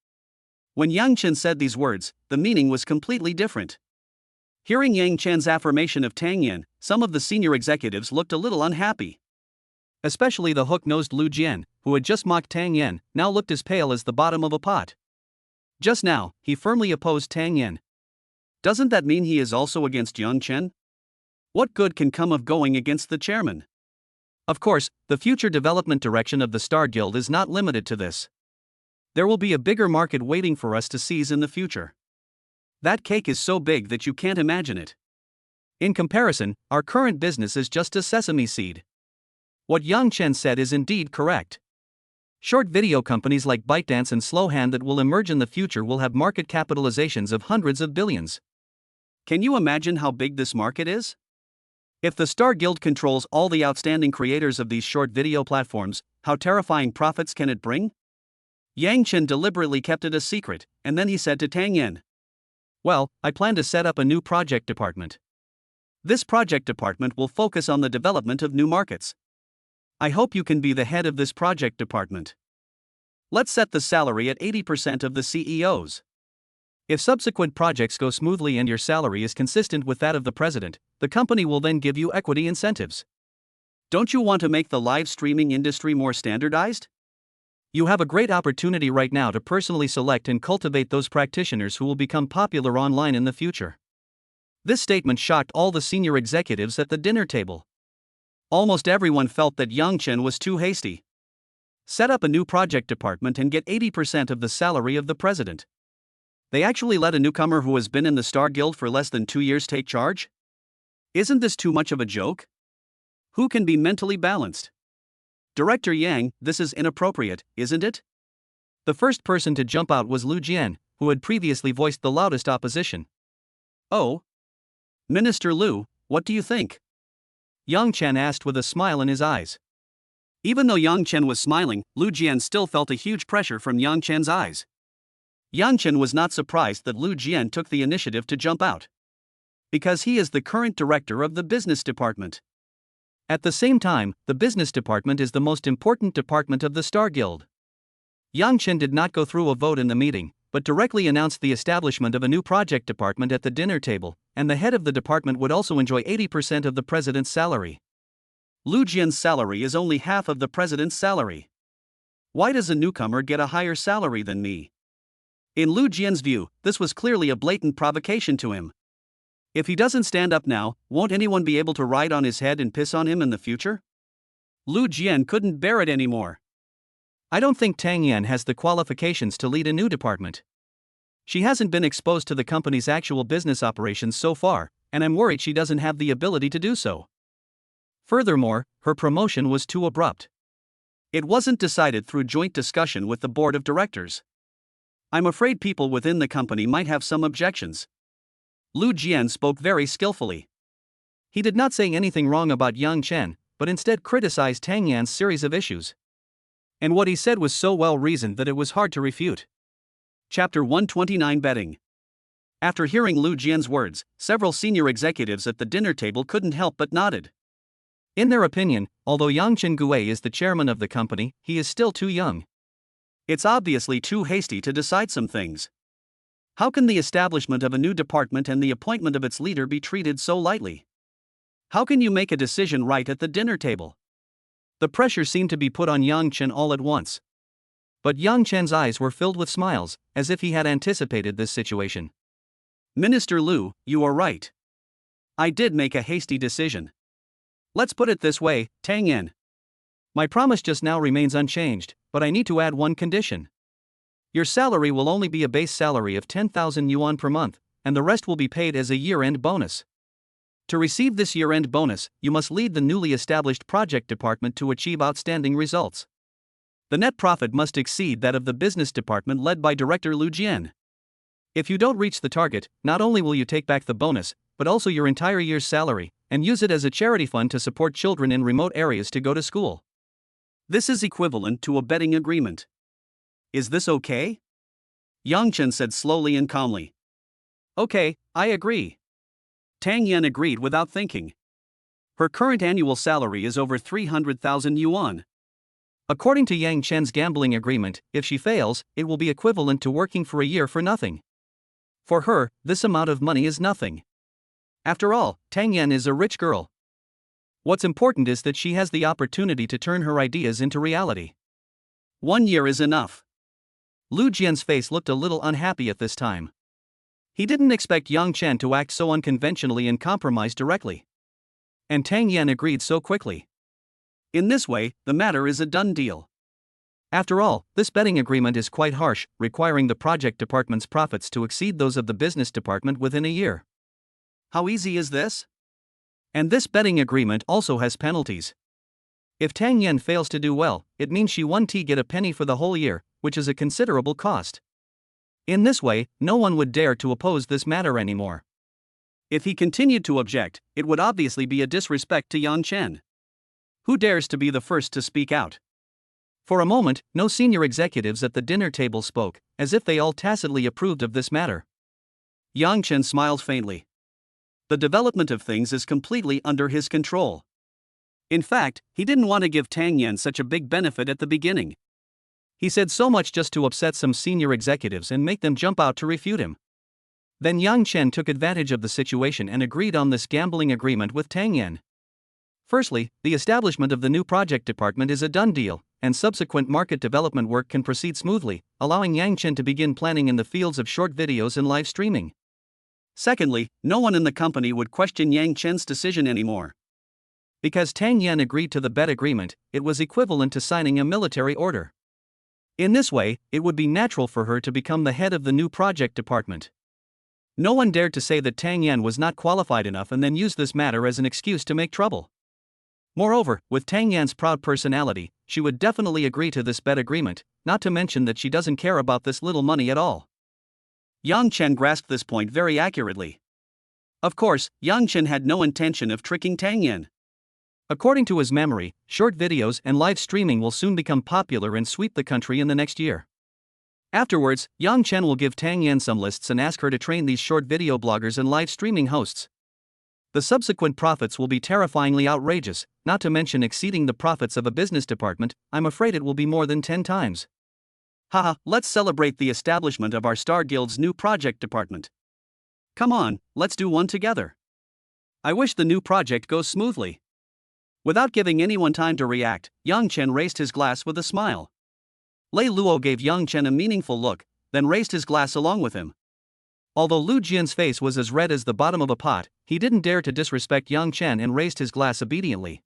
A: When Yang Chen said these words, the meaning was completely different. Hearing Yang Chen's affirmation of Tang Yan, some of the senior executives looked a little unhappy. Especially the hook-nosed Lu Jian, who had just mocked Tang Yan, now looked as pale as the bottom of a pot. Just now, he firmly opposed Tang Yan. Doesn't that mean he is also against Yang Chen? What good can come of going against the chairman? Of course, the future development direction of the Star Guild is not limited to this. There will be a bigger market waiting for us to seize in the future. That cake is so big that you can't imagine it. In comparison, our current business is just a sesame seed. What Yang Chen said is indeed correct. Short video companies like ByteDance and Slowhand that will emerge in the future will have market capitalizations of hundreds of billions. Can you imagine how big this market is? If the Star Guild controls all the outstanding creators of these short video platforms, how terrifying profits can it bring? Yang Chen deliberately kept it a secret, and then he said to Tang Yan, "Well, I plan to set up a new project department. This project department will focus on the development of new markets. I hope you can be the head of this project department. Let's set the salary at 80% of the CEO's. If subsequent projects go smoothly and your salary is consistent with that of the president, the company will then give you equity incentives. Don't you want to make the live streaming industry more standardized? You have a great opportunity right now to personally select and cultivate those practitioners who will become popular online in the future." This statement shocked all the senior executives at the dinner table. Almost everyone felt that Yang Chen was too hasty. Set up a new project department and get 80% of the salary of the president. They actually let a newcomer who has been in the Star Guild for less than 2 years take charge? Isn't this too much of a joke? Who can be mentally balanced? Director Yang, this is inappropriate, isn't it? The first person to jump out was Lu Jian, who had previously voiced the loudest opposition. "Oh? Minister Lu, what do you think?" Yang Chen asked with a smile in his eyes. Even though Yang Chen was smiling, Lu Jian still felt a huge pressure from Yang Chen's eyes. Yang Chen was not surprised that Lu Jian took the initiative to jump out, because he is the current director of the business department. At the same time, the business department is the most important department of the Star Guild. Yang Chen did not go through a vote in the meeting, but directly announced the establishment of a new project department at the dinner table, and the head of the department would also enjoy 80% of the president's salary. Lu Jian's salary is only half of the president's salary. Why does a newcomer get a higher salary than me? In Lu Jian's view, this was clearly a blatant provocation to him. If he doesn't stand up now, won't anyone be able to ride on his head and piss on him in the future? Lu Jian couldn't bear it anymore. I don't think Tang Yan has the qualifications to lead a new department. She hasn't been exposed to the company's actual business operations so far, and I'm worried she doesn't have the ability to do so. Furthermore, her promotion was too abrupt. It wasn't decided through joint discussion with the board of directors. I'm afraid people within the company might have some objections. Lu Jian spoke very skillfully. He did not say anything wrong about Yang Chen, but instead criticized Tang Yan's series of issues. And what he said was so well reasoned that it was hard to refute. Chapter 129 Betting. After hearing Lu Jian's words, several senior executives at the dinner table couldn't help but nodded. In their opinion, although Yang Chen Gui is the chairman of the company, he is still too young. It's obviously too hasty to decide some things. How can the establishment of a new department and the appointment of its leader be treated so lightly? How can you make a decision right at the dinner table? The pressure seemed to be put on Yang Chen all at once. But Yang Chen's eyes were filled with smiles, as if he had anticipated this situation. Minister Lu, you are right. I did make a hasty decision. Let's put it this way, Tang Yan. My promise just now remains unchanged, but I need to add one condition. Your salary will only be a base salary of 10,000 yuan per month, and the rest will be paid as a year-end bonus. To receive this year-end bonus, you must lead the newly established project department to achieve outstanding results. The net profit must exceed that of the business department led by Director Lu Jian. If you don't reach the target, not only will you take back the bonus, but also your entire year's salary, and use it as a charity fund to support children in remote areas to go to school. This is equivalent to a betting agreement. Is this okay? Yang Chen said slowly and calmly. Okay, I agree. Tang Yan agreed without thinking. Her current annual salary is over 300,000 yuan. According to Yang Chen's gambling agreement, if she fails, it will be equivalent to working for a year for nothing. For her, this amount of money is nothing. After all, Tang Yan is a rich girl. What's important is that she has the opportunity to turn her ideas into reality. 1 year is enough. Lu Jian's face looked a little unhappy at this time. He didn't expect Yang Chen to act so unconventionally and compromise directly. And Tang Yan agreed so quickly. In this way, the matter is a done deal. After all, this betting agreement is quite harsh, requiring the project department's profits to exceed those of the business department within a year. How easy is this? And this betting agreement also has penalties. If Tang Yan fails to do well, it means she won't get a penny for the whole year, which is a considerable cost. In this way, no one would dare to oppose this matter anymore. If he continued to object, it would obviously be a disrespect to Yang Chen. Who dares to be the first to speak out? For a moment, no senior executives at the dinner table spoke, as if they all tacitly approved of this matter. Yang Chen smiled faintly. The development of things is completely under his control. In fact, he didn't want to give Tang Yan such a big benefit at the beginning. He said so much just to upset some senior executives and make them jump out to refute him. Then Yang Chen took advantage of the situation and agreed on this gambling agreement with Tang Yan. Firstly, the establishment of the new project department is a done deal, and subsequent market development work can proceed smoothly, allowing Yang Chen to begin planning in the fields of short videos and live streaming. Secondly, no one in the company would question Yang Chen's decision anymore. Because Tang Yan agreed to the bet agreement, it was equivalent to signing a military order. In this way, it would be natural for her to become the head of the new project department. No one dared to say that Tang Yan was not qualified enough and then use this matter as an excuse to make trouble. Moreover, with Tang Yan's proud personality, she would definitely agree to this bet agreement, not to mention that she doesn't care about this little money at all. Yang Chen grasped this point very accurately. Of course, Yang Chen had no intention of tricking Tang Yan. According to his memory, short videos and live streaming will soon become popular and sweep the country in the next year. Afterwards, Yang Chen will give Tang Yan some lists and ask her to train these short video bloggers and live streaming hosts. The subsequent profits will be terrifyingly outrageous, not to mention exceeding the profits of a business department. I'm afraid it will be more than 10 times. Haha, let's celebrate the establishment of our Star Guild's new project department. Come on, let's do one together. I wish the new project goes smoothly. Without giving anyone time to react, Yang Chen raised his glass with a smile. Lei Luo gave Yang Chen a meaningful look, then raised his glass along with him. Although Lu Jian's face was as red as the bottom of a pot, he didn't dare to disrespect Yang Chen and raised his glass obediently.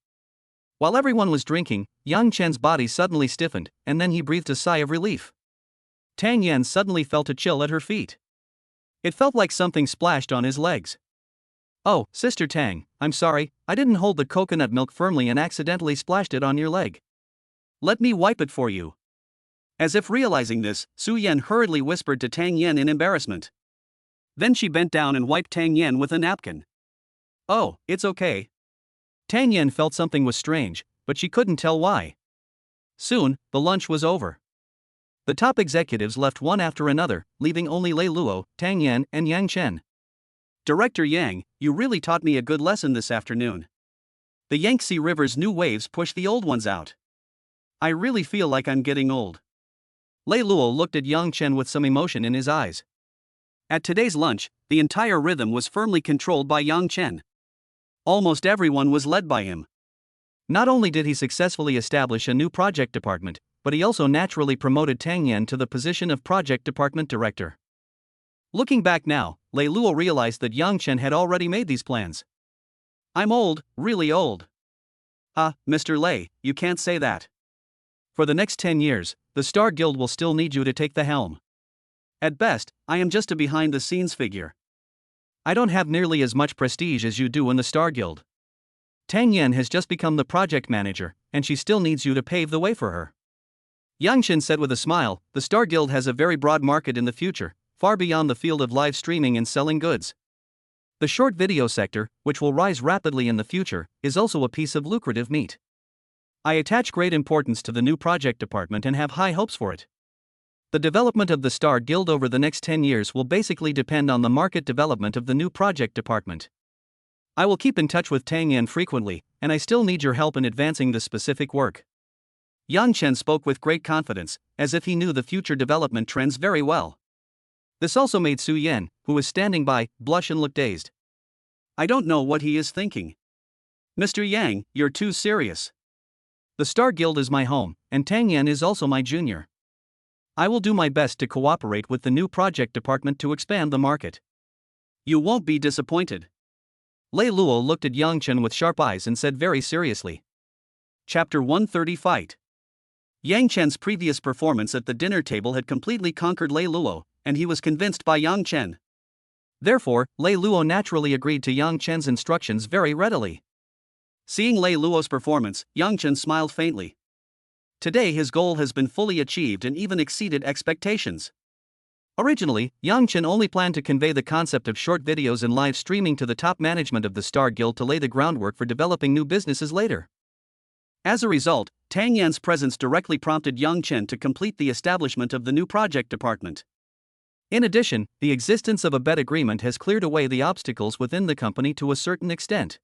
A: While everyone was drinking, Yang Chen's body suddenly stiffened, and then he breathed a sigh of relief. Tang Yan suddenly felt a chill at her feet. It felt like something splashed on his legs. Oh, Sister Tang, I'm sorry, I didn't hold the coconut milk firmly and accidentally splashed it on your leg. Let me wipe it for you. As if realizing this, Su Yan hurriedly whispered to Tang Yan in embarrassment. Then she bent down and wiped Tang Yan with a napkin. Oh, it's okay. Tang Yan felt something was strange, but she couldn't tell why. Soon, the lunch was over. The top executives left one after another, leaving only Lei Luo, Tang Yan, and Yang Chen. Director Yang, you really taught me a good lesson this afternoon. The Yangtze River's new waves push the old ones out. I really feel like I'm getting old. Lei Luo looked at Yang Chen with some emotion in his eyes. At today's lunch, the entire rhythm was firmly controlled by Yang Chen. Almost everyone was led by him. Not only did he successfully establish a new project department, but he also naturally promoted Tang Yan to the position of project department director. Looking back now, Lei Luo realized that Yang Chen had already made these plans. I'm old, really old. Mr. Lei, you can't say that. For the next 10 years, the Star Guild will still need you to take the helm. At best, I am just a behind-the-scenes figure. I don't have nearly as much prestige as you do in the Star Guild. Tang Yan has just become the project manager, and she still needs you to pave the way for her. Yang Chen said with a smile, the Star Guild has a very broad market in the future, far beyond the field of live streaming and selling goods. The short video sector, which will rise rapidly in the future, is also a piece of lucrative meat. I attach great importance to the new project department and have high hopes for it. The development of the Star Guild over the next 10 years will basically depend on the market development of the new project department. I will keep in touch with Tang Yan frequently, and I still need your help in advancing this specific work. Yang Chen spoke with great confidence, as if he knew the future development trends very well. This also made Su Yan, who was standing by, blush and look dazed. I don't know what he is thinking. Mr. Yang, you're too serious. The Star Guild is my home, and Tang Yan is also my junior. I will do my best to cooperate with the new project department to expand the market. You won't be disappointed. Lei Luo looked at Yang Chen with sharp eyes and said very seriously. Chapter 130 Fight. Yang Chen's previous performance at the dinner table had completely conquered Lei Luo, and he was convinced by Yang Chen. Therefore, Lei Luo naturally agreed to Yang Chen's instructions very readily. Seeing Lei Luo's performance, Yang Chen smiled faintly. Today his goal has been fully achieved and even exceeded expectations. Originally, Yang Chen only planned to convey the concept of short videos and live streaming to the top management of the Star Guild to lay the groundwork for developing new businesses later. As a result, Tang Yan's presence directly prompted Yang Chen to complete the establishment of the new project department. In addition, the existence of a bet agreement has cleared away the obstacles within the company to a certain extent.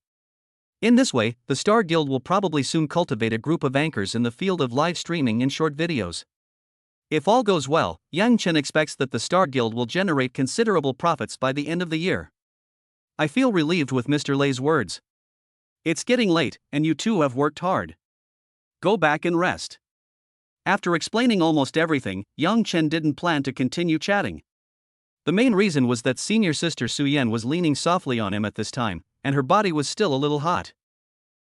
A: In this way, the Star Guild will probably soon cultivate a group of anchors in the field of live streaming and short videos. If all goes well, Yang Chen expects that the Star Guild will generate considerable profits by the end of the year. I feel relieved with Mr. Lei's words. It's getting late, and you two have worked hard. Go back and rest. After explaining almost everything, Yang Chen didn't plan to continue chatting. The main reason was that senior sister Su Yan was leaning softly on him at this time, and her body was still a little hot.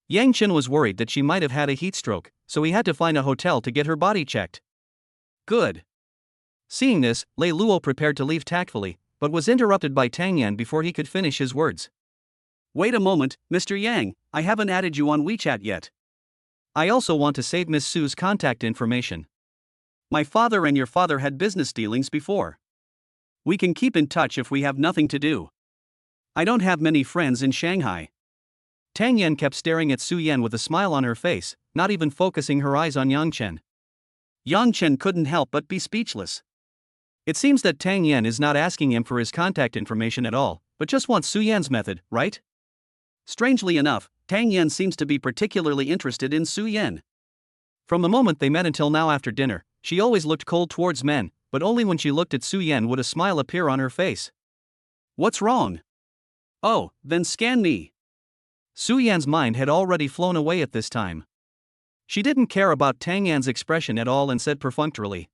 A: Yang Chen was worried that she might have had a heat stroke, so he had to find a hotel to get her body checked. Good. Seeing this, Lei Luo prepared to leave tactfully, but was interrupted by Tang Yan before he could finish his words. Wait a moment, Mr. Yang, I haven't added you on WeChat yet. I also want to save Miss Su's contact information. My father and your father had business dealings before. We can keep in touch if we have nothing to do. I don't have many friends in Shanghai. Tang Yan kept staring at Su Yan with a smile on her face, not even focusing her eyes on Yang Chen. Yang Chen couldn't help but be speechless. It seems that Tang Yan is not asking him for his contact information at all, but just wants Su Yan's method, right? Strangely enough, Tang Yan seems to be particularly interested in Su Yan. From the moment they met until now after dinner, she always looked cold towards men, but only when she looked at Su Yan would a smile appear on her face. What's wrong? Oh, then scan me. Su Yan's mind had already flown away at this time. She didn't care about Tang Yan's expression at all and said perfunctorily.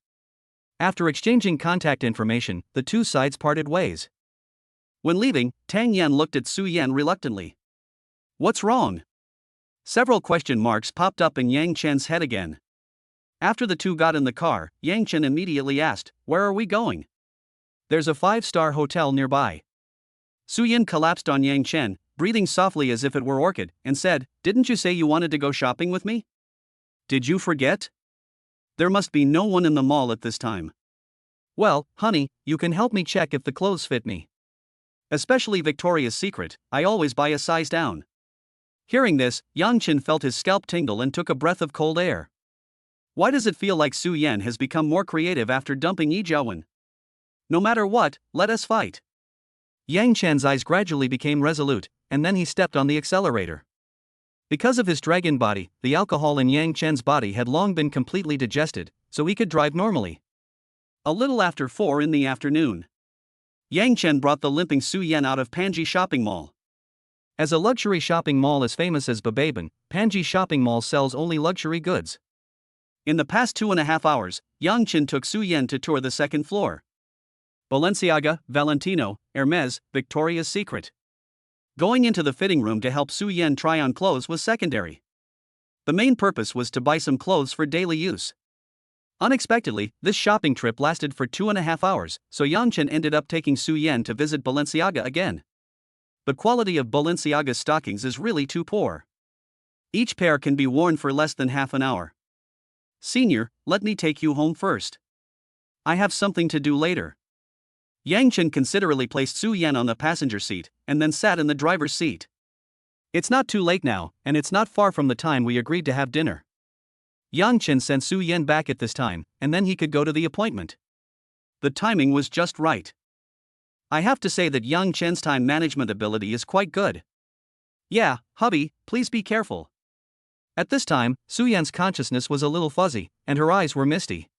A: After exchanging contact information, the two sides parted ways. When leaving, Tang Yan looked at Su Yan reluctantly. What's wrong? Several question marks popped up in Yang Chen's head again. After the two got in the car, Yang Chen immediately asked, "Where are we going?" "There's a 5-star hotel nearby." Su Yan collapsed on Yang Chen, breathing softly as if it were orchid, and said, "Didn't you say you wanted to go shopping with me? Did you forget? There must be no one in the mall at this time." "Well, honey, you can help me check if the clothes fit me. Especially Victoria's Secret, I always buy a size down." Hearing this, Yang Chen felt his scalp tingle and took a breath of cold air. Why does it feel like Su Yan has become more creative after dumping Yi Jiawen? No matter what, let us fight. Yang Chen's eyes gradually became resolute, and then he stepped on the accelerator. Because of his dragon body, the alcohol in Yang Chen's body had long been completely digested, so he could drive normally. A little after 4 in the afternoon, Yang Chen brought the limping Su Yan out of Panji Shopping Mall. As a luxury shopping mall as famous as Bababan, Panji Shopping Mall sells only luxury goods. In the past 2.5 hours, Yang Chen took Su Yan to tour the second floor. Balenciaga, Valentino, Hermes, Victoria's Secret. Going into the fitting room to help Su Yan try on clothes was secondary. The main purpose was to buy some clothes for daily use. Unexpectedly, this shopping trip lasted for 2.5 hours, so Yang Chen ended up taking Su Yan to visit Balenciaga again. The quality of Balenciaga's stockings is really too poor. Each pair can be worn for less than half an hour. "Senior, let me take you home first. I have something to do later." Yang Chen considerately placed Su Yan on the passenger seat, and then sat in the driver's seat. "It's not too late now, and it's not far from the time we agreed to have dinner." Yang Chen sent Su Yan back at this time, and then he could go to the appointment. The timing was just right. I have to say that Yang Chen's time management ability is quite good. "Yeah, hubby, please be careful." At this time, Su Yan's consciousness was a little fuzzy, and her eyes were misty.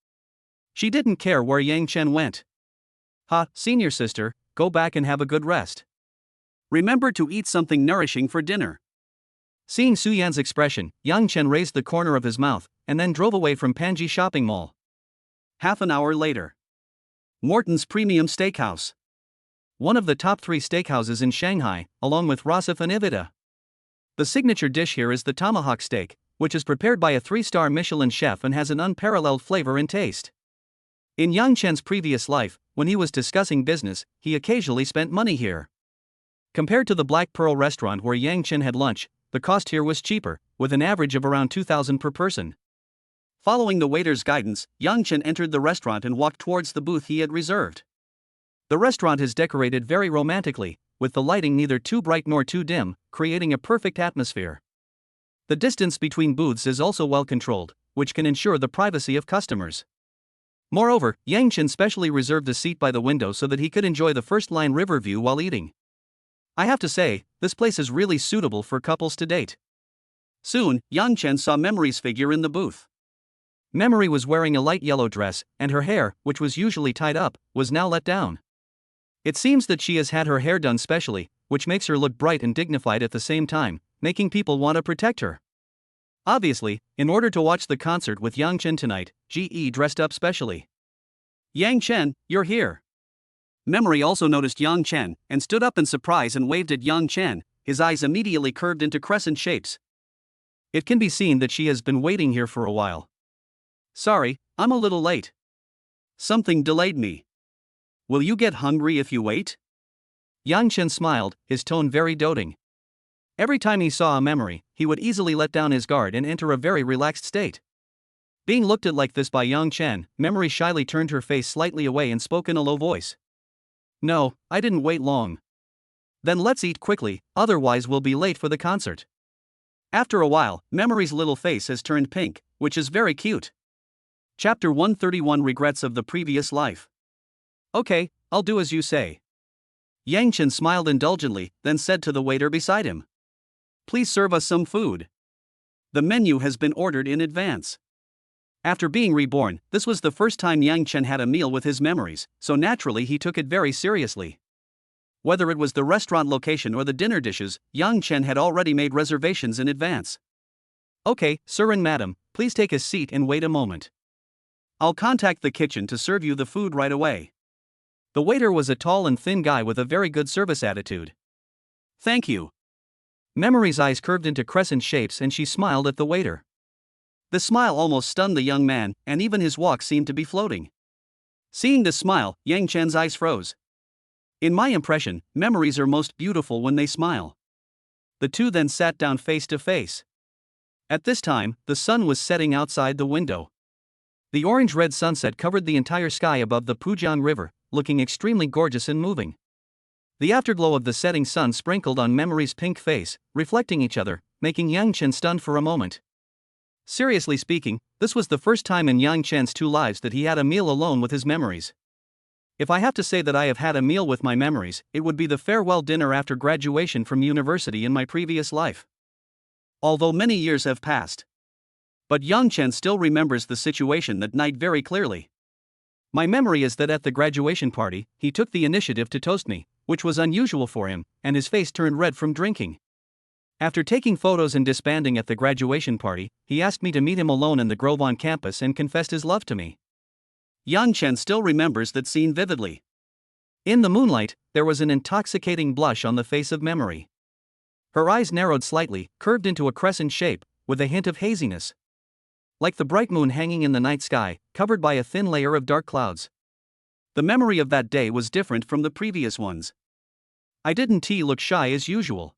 A: She didn't care where Yang Chen went. Senior sister, go back and have a good rest. Remember to eat something nourishing for dinner." Seeing Su Yan's expression, Yang Chen raised the corner of his mouth, and then drove away from Panji Shopping Mall. Half an hour later. Morton's Premium Steakhouse. One of the top 3 steakhouses in Shanghai, along with Rossif and Ivita. The signature dish here is the tomahawk steak, which is prepared by a 3-star Michelin chef and has an unparalleled flavor and taste. In Yang Chen's previous life, when he was discussing business, he occasionally spent money here. Compared to the Black Pearl restaurant where Yang Chen had lunch, the cost here was cheaper, with an average of around 2,000 per person. Following the waiter's guidance, Yang Chen entered the restaurant and walked towards the booth he had reserved. The restaurant is decorated very romantically, with the lighting neither too bright nor too dim, creating a perfect atmosphere. The distance between booths is also well controlled, which can ensure the privacy of customers. Moreover, Yang Chen specially reserved a seat by the window so that he could enjoy the first-line river view while eating. I have to say, this place is really suitable for couples to date. Soon, Yang Chen saw Memory's figure in the booth. Memory was wearing a light yellow dress, and her hair, which was usually tied up, was now let down. It seems that she has had her hair done specially, which makes her look bright and dignified at the same time, making people want to protect her. Obviously, in order to watch the concert with Yang Chen tonight, GE dressed up specially. Yang Chen, you're here. Memory also noticed Yang Chen, and stood up in surprise and waved at Yang Chen, his eyes immediately curved into crescent shapes. It can be seen that she has been waiting here for a while. Sorry, I'm a little late. Something delayed me. Will you get hungry if you wait? Yang Chen smiled, his tone very doting. Every time he saw a Memory, he would easily let down his guard and enter a very relaxed state. Being looked at like this by Yang Chen, Memory shyly turned her face slightly away and spoke in a low voice. No, I didn't wait long. Then let's eat quickly, otherwise we'll be late for the concert. After a while, Memory's little face has turned pink, which is very cute. Chapter 131 Regrets of the Previous Life. Okay, I'll do as you say. Yang Chen smiled indulgently, then said to the waiter beside him. Please serve us some food. The menu has been ordered in advance. After being reborn, this was the first time Yang Chen had a meal with his memories, so naturally he took it very seriously. Whether it was the restaurant location or the dinner dishes, Yang Chen had already made reservations in advance. Okay, sir and madam, please take a seat and wait a moment. I'll contact the kitchen to serve you the food right away. The waiter was a tall and thin guy with a very good service attitude. Thank you. Memory's eyes curved into crescent shapes and she smiled at the waiter. The smile almost stunned the young man, and even his walk seemed to be floating. Seeing the smile, Yang Chen's eyes froze. In my impression, memories are most beautiful when they smile. The two then sat down face to face. At this time, the sun was setting outside the window. The orange-red sunset covered the entire sky above the Pujiang River, looking extremely gorgeous and moving. The afterglow of the setting sun sprinkled on Memory's pink face, reflecting each other, making Yang Chen stunned for a moment. Seriously speaking, this was the first time in Yang Chen's 2 lives that he had a meal alone with his memories. If I have to say that I have had a meal with my memories, it would be the farewell dinner after graduation from university in my previous life. Although many years have passed. But Yang Chen still remembers the situation that night very clearly. My memory is that at the graduation party, he took the initiative to toast me, which was unusual for him, and his face turned red from drinking. After taking photos and disbanding at the graduation party, he asked me to meet him alone in the Grove on campus and confessed his love to me. Yang Chen still remembers that scene vividly. In the moonlight, there was an intoxicating blush on the face of Memory. Her eyes narrowed slightly, curved into a crescent shape, with a hint of haziness. Like the bright moon hanging in the night sky, covered by a thin layer of dark clouds. The memory of that day was different from the previous ones. I didn't look shy as usual.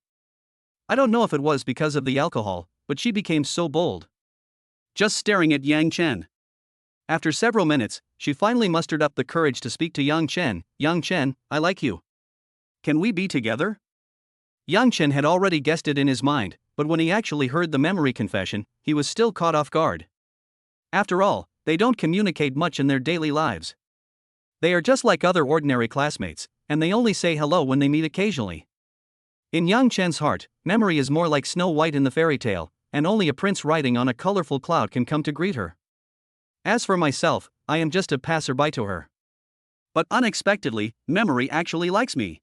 A: I don't know if it was because of the alcohol, but she became so bold. Just staring at Yang Chen. After several minutes, she finally mustered up the courage to speak to Yang Chen. Yang Chen, I like you. Can we be together? Yang Chen had already guessed it in his mind, but when he actually heard the memory confession, he was still caught off guard. After all, they don't communicate much in their daily lives. They are just like other ordinary classmates, and they only say hello when they meet occasionally. In Yang Chen's heart, Memory is more like Snow White in the fairy tale, and only a prince riding on a colorful cloud can come to greet her. As for myself, I am just a passerby to her. But unexpectedly, Memory actually likes me.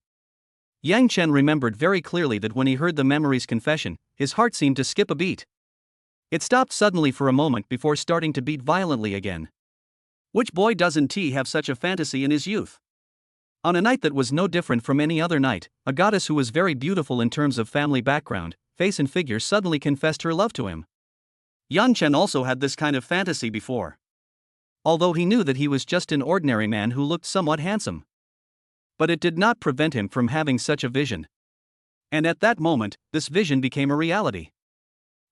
A: Yang Chen remembered very clearly that when he heard the Memory's confession, his heart seemed to skip a beat. It stopped suddenly for a moment before starting to beat violently again. Which boy doesn't have such a fantasy in his youth? On a night that was no different from any other night, a goddess who was very beautiful in terms of family background, face and figure suddenly confessed her love to him. Yang Chen also had this kind of fantasy before. Although he knew that he was just an ordinary man who looked somewhat handsome. But it did not prevent him from having such a vision. And at that moment, this vision became a reality.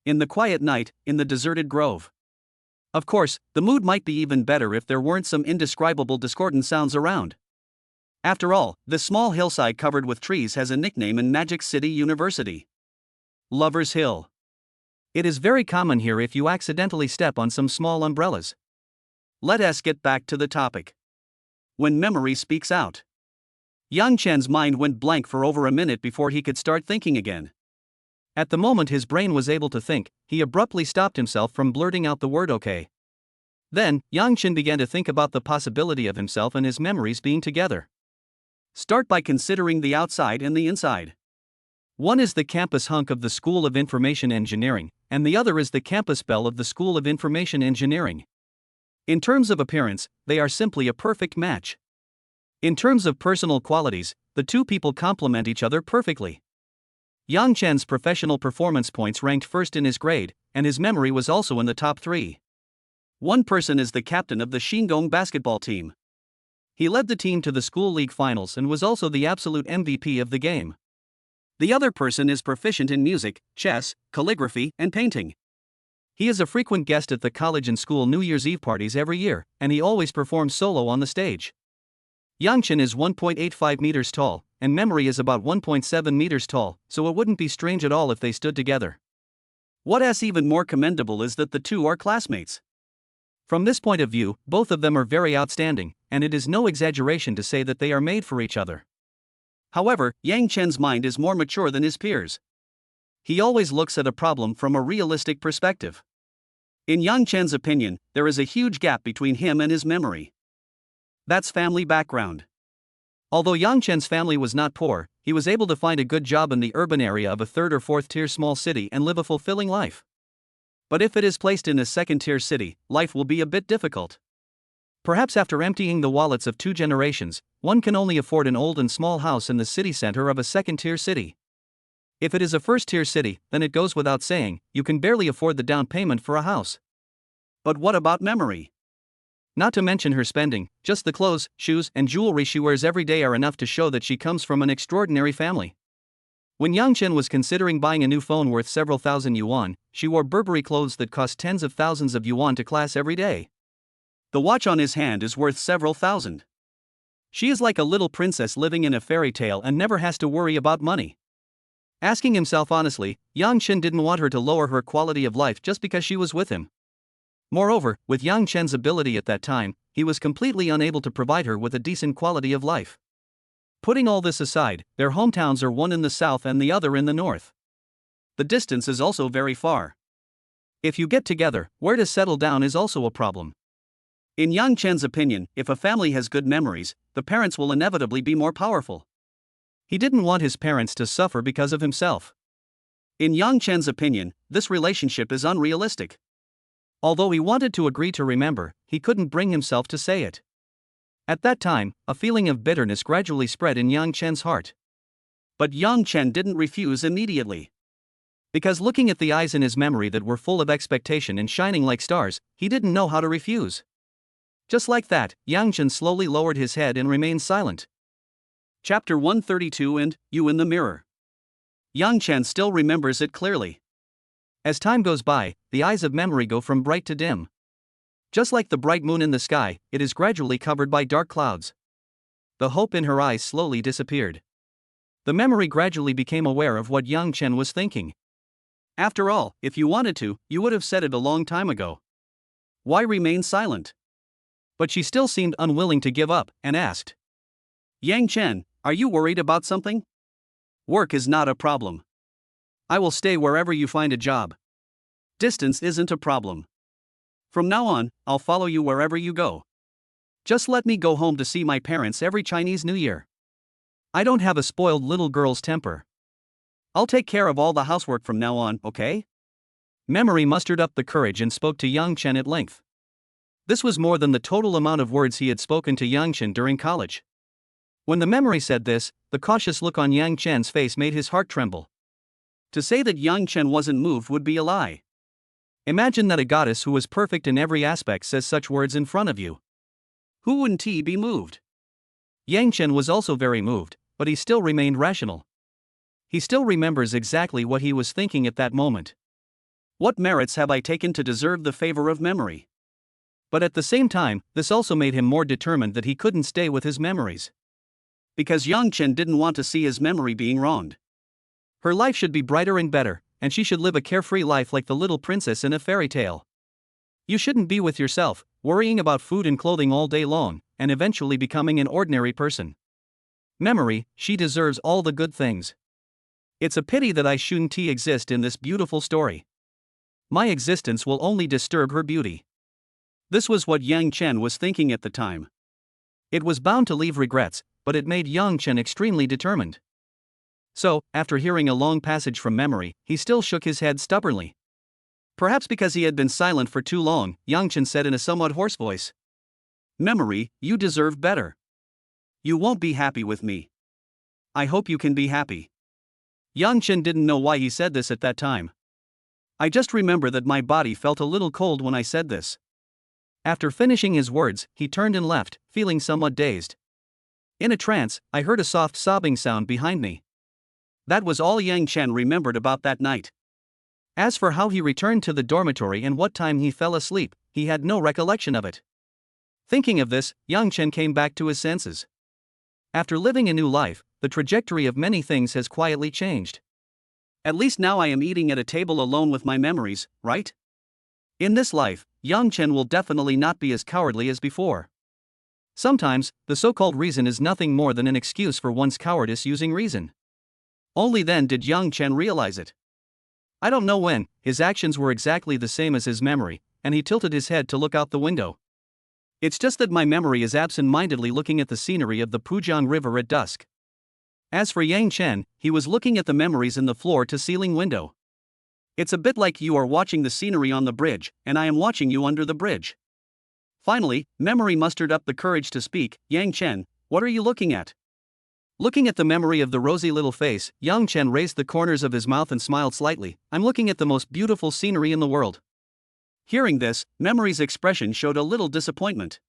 A: In the quiet night, in the deserted grove. Of course, the mood might be even better if there weren't some indescribable discordant sounds around. After all, this small hillside covered with trees has a nickname in Magic City University. Lover's Hill. It is very common here if you accidentally step on some small umbrellas. Let us get back to the topic. When memory speaks out. Yang Chen's mind went blank for over a minute before he could start thinking again. At the moment his brain was able to think, he abruptly stopped himself from blurting out the word okay. Then, Yang Chen began to think about the possibility of himself and his memories being together. Start by considering the outside and the inside. One is the campus hunk of the School of Information Engineering, and the other is the campus belle of the School of Information Engineering. In terms of appearance, they are simply a perfect match. In terms of personal qualities, the two people complement each other perfectly. Yang Chen's professional performance points ranked first in his grade, and his memory was also in the top 3. One person is the captain of the Xingong basketball team. He led the team to the school league finals and was also the absolute MVP of the game. The other person is proficient in music, chess, calligraphy, and painting. He is a frequent guest at the college and school New Year's Eve parties every year, and he always performs solo on the stage. Yang Chen is 1.85 meters tall, and memory is about 1.7 meters tall, so it wouldn't be strange at all if they stood together. What is even more commendable is that the two are classmates. From this point of view, both of them are very outstanding, and it is no exaggeration to say that they are made for each other. However, Yang Chen's mind is more mature than his peers. He always looks at a problem from a realistic perspective. In Yang Chen's opinion, there is a huge gap between him and his memory. That's family background. Although Yang Chen's family was not poor, he was able to find a good job in the urban area of a 3rd or 4th tier small city and live a fulfilling life. But if it is placed in a 2nd tier city, life will be a bit difficult. Perhaps after emptying the wallets of 2 generations, one can only afford an old and small house in the city center of a 2nd tier city. If it is a 1st tier city, then it goes without saying, you can barely afford the down payment for a house. But what about memory? Not to mention her spending, just the clothes, shoes, and jewelry she wears every day are enough to show that she comes from an extraordinary family. When Yang Chen was considering buying a new phone worth several thousand yuan, she wore Burberry clothes that cost tens of thousands of yuan to class every day. The watch on his hand is worth several thousand. She is like a little princess living in a fairy tale and never has to worry about money. Asking himself honestly, Yang Chen didn't want her to lower her quality of life just because she was with him. Moreover, with Yang Chen's ability at that time, he was completely unable to provide her with a decent quality of life. Putting all this aside, their hometowns are one in the south and the other in the north. The distance is also very far. If you get together, where to settle down is also a problem. In Yang Chen's opinion, if a family has good memories, the parents will inevitably be more powerful. He didn't want his parents to suffer because of himself. In Yang Chen's opinion, this relationship is unrealistic. Although he wanted to agree to remember, he couldn't bring himself to say it. At that time, a feeling of bitterness gradually spread in Yang Chen's heart. But Yang Chen didn't refuse immediately. Because looking at the eyes in his memory that were full of expectation and shining like stars, he didn't know how to refuse. Just like that, Yang Chen slowly lowered his head and remained silent. Chapter 132 and You in the Mirror. Yang Chen still remembers it clearly. As time goes by, the eyes of memory go from bright to dim. Just like the bright moon in the sky, it is gradually covered by dark clouds. The hope in her eyes slowly disappeared. The memory gradually became aware of what Yang Chen was thinking. After all, if you wanted to, you would have said it a long time ago. Why remain silent? But she still seemed unwilling to give up, and asked, Yang Chen, are you worried about something? Work is not a problem. I will stay wherever you find a job. Distance isn't a problem. From now on, I'll follow you wherever you go. Just let me go home to see my parents every Chinese New Year. I don't have a spoiled little girl's temper. I'll take care of all the housework from now on, okay? Memory mustered up the courage and spoke to Yang Chen at length. This was more than the total amount of words he had spoken to Yang Chen during college. When the memory said this, the cautious look on Yang Chen's face made his heart tremble. To say that Yang Chen wasn't moved would be a lie. Imagine that a goddess who was perfect in every aspect says such words in front of you. Who wouldn't he be moved? Yang Chen was also very moved, but he still remained rational. He still remembers exactly what he was thinking at that moment. What merits have I taken to deserve the favor of memory? But at the same time, this also made him more determined that he couldn't stay with his memories. Because Yang Chen didn't want to see his memory being wronged. Her life should be brighter and better, and she should live a carefree life like the little princess in a fairy tale. You shouldn't be with yourself, worrying about food and clothing all day long, and eventually becoming an ordinary person. Memory, she deserves all the good things. It's a pity that I shouldn't exist in this beautiful story. My existence will only disturb her beauty. This was what Yang Chen was thinking at the time. It was bound to leave regrets, but it made Yang Chen extremely determined. So, after hearing a long passage from memory, he still shook his head stubbornly. Perhaps because he had been silent for too long, Yang Chen said in a somewhat hoarse voice. Memory, you deserve better. You won't be happy with me. I hope you can be happy. Yang Chen didn't know why he said this at that time. I just remember that my body felt a little cold when I said this. After finishing his words, he turned and left, feeling somewhat dazed. In a trance, I heard a soft sobbing sound behind me. That was all Yang Chen remembered about that night. As for how he returned to the dormitory and what time he fell asleep, he had no recollection of it. Thinking of this, Yang Chen came back to his senses. After living a new life, the trajectory of many things has quietly changed. At least now I am eating at a table alone with my memories, right? In this life, Yang Chen will definitely not be as cowardly as before. Sometimes, the so-called reason is nothing more than an excuse for one's cowardice using reason. Only then did Yang Chen realize it. I don't know when, his actions were exactly the same as his memory, and he tilted his head to look out the window. It's just that my memory is absent-mindedly looking at the scenery of the Pujiang River at dusk. As for Yang Chen, he was looking at the memories in the floor-to-ceiling window. It's a bit like you are watching the scenery on the bridge, and I am watching you under the bridge. Finally, memory mustered up the courage to speak. Yang Chen, what are you looking at? Looking at the memory of the rosy little face, Yang Chen raised the corners of his mouth and smiled slightly. I'm looking at the most beautiful scenery in the world. Hearing this, memory's expression showed a little disappointment.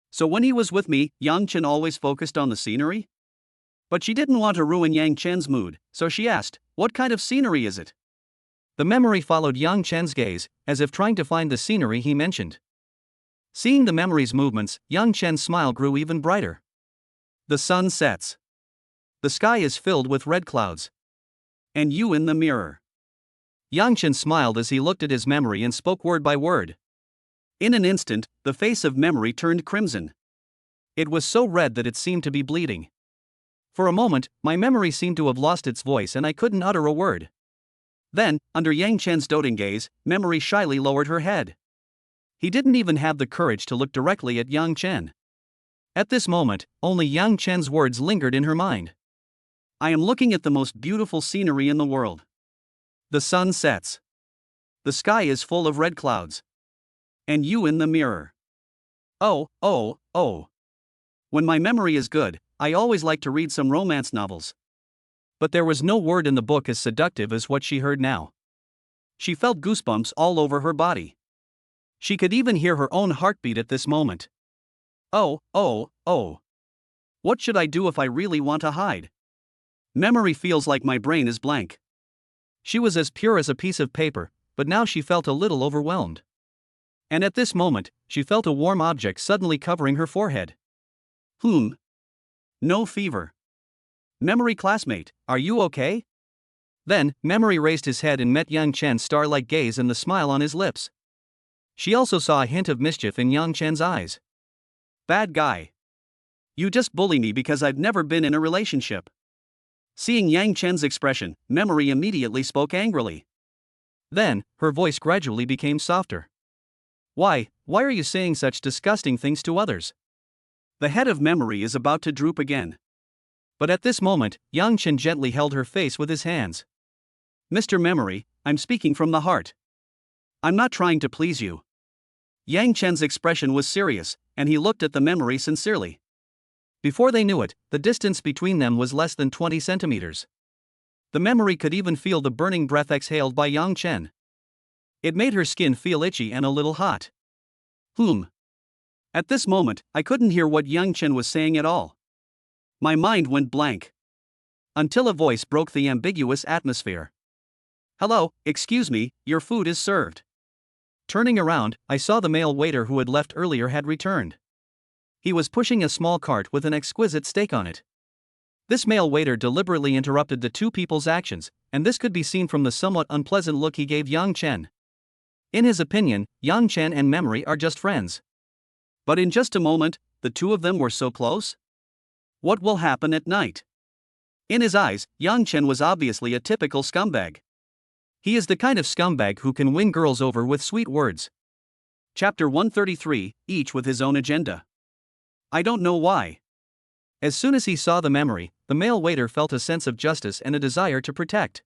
A: So when he was with me, Yang Chen always focused on the scenery? But she didn't want to ruin Yang Chen's mood, so she asked, what kind of scenery is it? The memory followed Yang Chen's gaze, as if trying to find the scenery he mentioned. Seeing the memory's movements, Yang Chen's smile grew even brighter. The sun sets. The sky is filled with red clouds. And you in the mirror. Yang Chen smiled as he looked at his memory and spoke word by word. In an instant, the face of memory turned crimson. It was so red that it seemed to be bleeding. For a moment, my memory seemed to have lost its voice and I couldn't utter a word. Then, under Yang Chen's doting gaze, memory shyly lowered her head. He didn't even have the courage to look directly at Yang Chen. At this moment, only Yang Chen's words lingered in her mind. I am looking at the most beautiful scenery in the world. The sun sets. The sky is full of red clouds. And you in the mirror. Oh. When my memory is good, I always like to read some romance novels. But there was no word in the book as seductive as what she heard now. She felt goosebumps all over her body. She could even hear her own heartbeat at this moment. Oh. What should I do if I really want to hide? Memory feels like my brain is blank. She was as pure as a piece of paper, but now she felt a little overwhelmed. And at this moment, she felt a warm object suddenly covering her forehead. No fever. Memory classmate, are you okay? Then, Memory raised his head and met Yang Chen's star-like gaze and the smile on his lips. She also saw a hint of mischief in Yang Chen's eyes. Bad guy. You just bully me because I've never been in a relationship. Seeing Yang Chen's expression, Memory immediately spoke angrily. Then, her voice gradually became softer. Why are you saying such disgusting things to others? The head of Memory is about to droop again. But at this moment, Yang Chen gently held her face with his hands. Mr. Memory, I'm speaking from the heart. I'm not trying to please you. Yang Chen's expression was serious, and he looked at the Memory sincerely. Before they knew it, the distance between them was less than 20 centimeters. The Memory could even feel the burning breath exhaled by Yang Chen. It made her skin feel itchy and a little hot. At this moment, I couldn't hear what Yang Chen was saying at all. My mind went blank. Until a voice broke the ambiguous atmosphere. "Hello, excuse me, your food is served." Turning around, I saw the male waiter who had left earlier had returned. He was pushing a small cart with an exquisite steak on it. This male waiter deliberately interrupted the two people's actions, and this could be seen from the somewhat unpleasant look he gave Yang Chen. In his opinion, Yang Chen and Memory are just friends. But in just a moment, the two of them were so close? What will happen at night? In his eyes, Yang Chen was obviously a typical scumbag. He is the kind of scumbag who can win girls over with sweet words. Chapter 133, each with his own agenda. I don't know why. As soon as he saw the Memory, the male waiter felt a sense of justice and a desire to protect.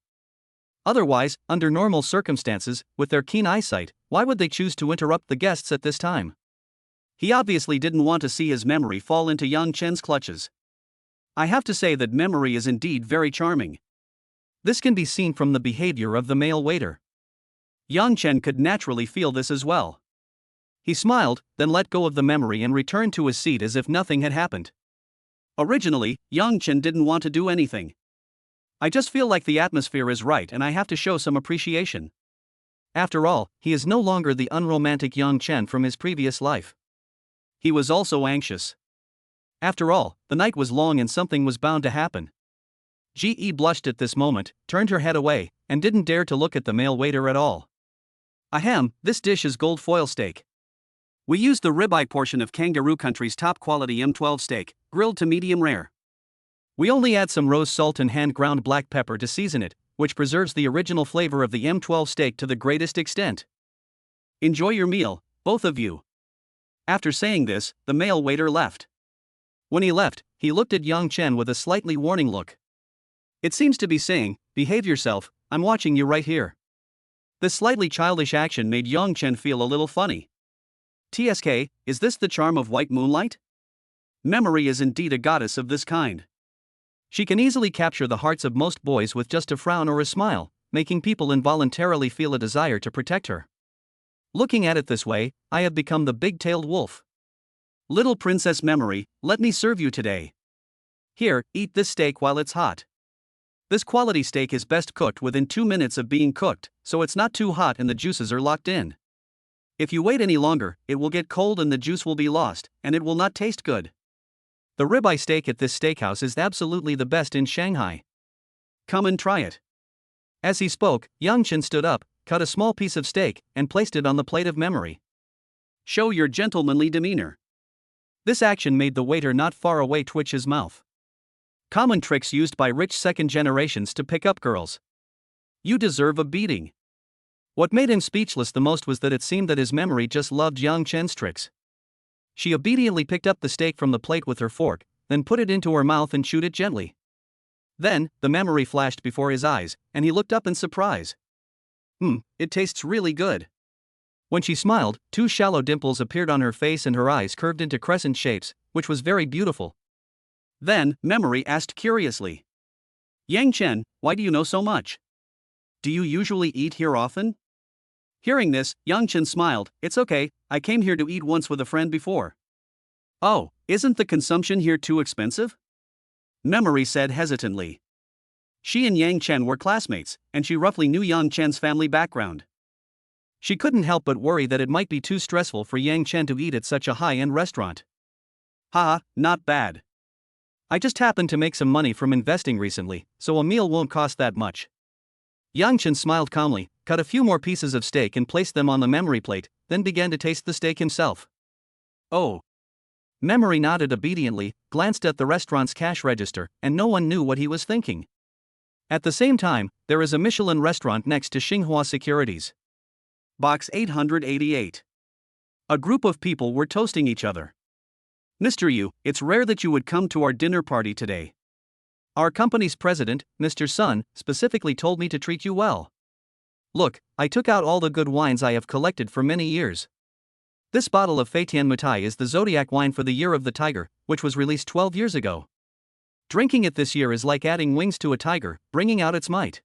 A: Otherwise, under normal circumstances, with their keen eyesight, why would they choose to interrupt the guests at this time? He obviously didn't want to see his Memory fall into Yang Chen's clutches. I have to say that Memory is indeed very charming. This can be seen from the behavior of the male waiter. Yang Chen could naturally feel this as well. He smiled, then let go of the Memory and returned to his seat as if nothing had happened. Originally, Yang Chen didn't want to do anything. I just feel like the atmosphere is right and I have to show some appreciation. After all, he is no longer the unromantic Yang Chen from his previous life. He was also anxious. After all, the night was long and something was bound to happen. Ge blushed at this moment, turned her head away, and didn't dare to look at the male waiter at all. Ahem, this dish is gold foil steak. We used the ribeye portion of Kangaroo Country's top quality M12 steak, grilled to medium rare. We only add some rose salt and hand-ground black pepper to season it, which preserves the original flavor of the M12 steak to the greatest extent. Enjoy your meal, both of you. After saying this, the male waiter left. When he left, he looked at Yang Chen with a slightly warning look. It seems to be saying, "Behave yourself, I'm watching you right here." This slightly childish action made Yang Chen feel a little funny. TSK, is this the charm of white moonlight? Memory is indeed a goddess of this kind. She can easily capture the hearts of most boys with just a frown or a smile, making people involuntarily feel a desire to protect her. Looking at it this way, I have become the big-tailed wolf. Little Princess Memory, let me serve you today. Here, eat this steak while it's hot. This quality steak is best cooked within 2 minutes of being cooked, so it's not too hot and the juices are locked in. If you wait any longer, it will get cold and the juice will be lost, and it will not taste good. The ribeye steak at this steakhouse is absolutely the best in Shanghai. Come and try it. As he spoke, Yang Chen stood up, cut a small piece of steak, and placed it on the plate of Memory. Show your gentlemanly demeanor. This action made the waiter not far away twitch his mouth. Common tricks used by rich second generations to pick up girls. You deserve a beating. What made him speechless the most was that it seemed that his Memory just loved Yang Chen's tricks. She obediently picked up the steak from the plate with her fork, then put it into her mouth and chewed it gently. Then, the Memory flashed before his eyes, and he looked up in surprise. It tastes really good. When she smiled, 2 shallow dimples appeared on her face and her eyes curved into crescent shapes, which was very beautiful. Then, Memory asked curiously, "Yang Chen, why do you know so much? Do you usually eat here often?" Hearing this, Yang Chen smiled. "It's okay, I came here to eat once with a friend before." "Oh, isn't the consumption here too expensive?" Memory said hesitantly. She and Yang Chen were classmates, and she roughly knew Yang Chen's family background. She couldn't help but worry that it might be too stressful for Yang Chen to eat at such a high-end restaurant. Haha, not bad. I just happened to make some money from investing recently, so a meal won't cost that much. Yang Chen smiled calmly, cut a few more pieces of steak and placed them on the Memory plate, then began to taste the steak himself. Oh. Memory nodded obediently, glanced at the restaurant's cash register, and no one knew what he was thinking. At the same time, there is a Michelin restaurant next to Xinhua Securities. Box 888. A group of people were toasting each other. "Mr. Yu, it's rare that you would come to our dinner party today. Our company's president, Mr. Sun, specifically told me to treat you well. Look, I took out all the good wines I have collected for many years. This bottle of Feitian Mutai is the zodiac wine for the Year of the Tiger, which was released 12 years ago. Drinking it this year is like adding wings to a tiger, bringing out its might.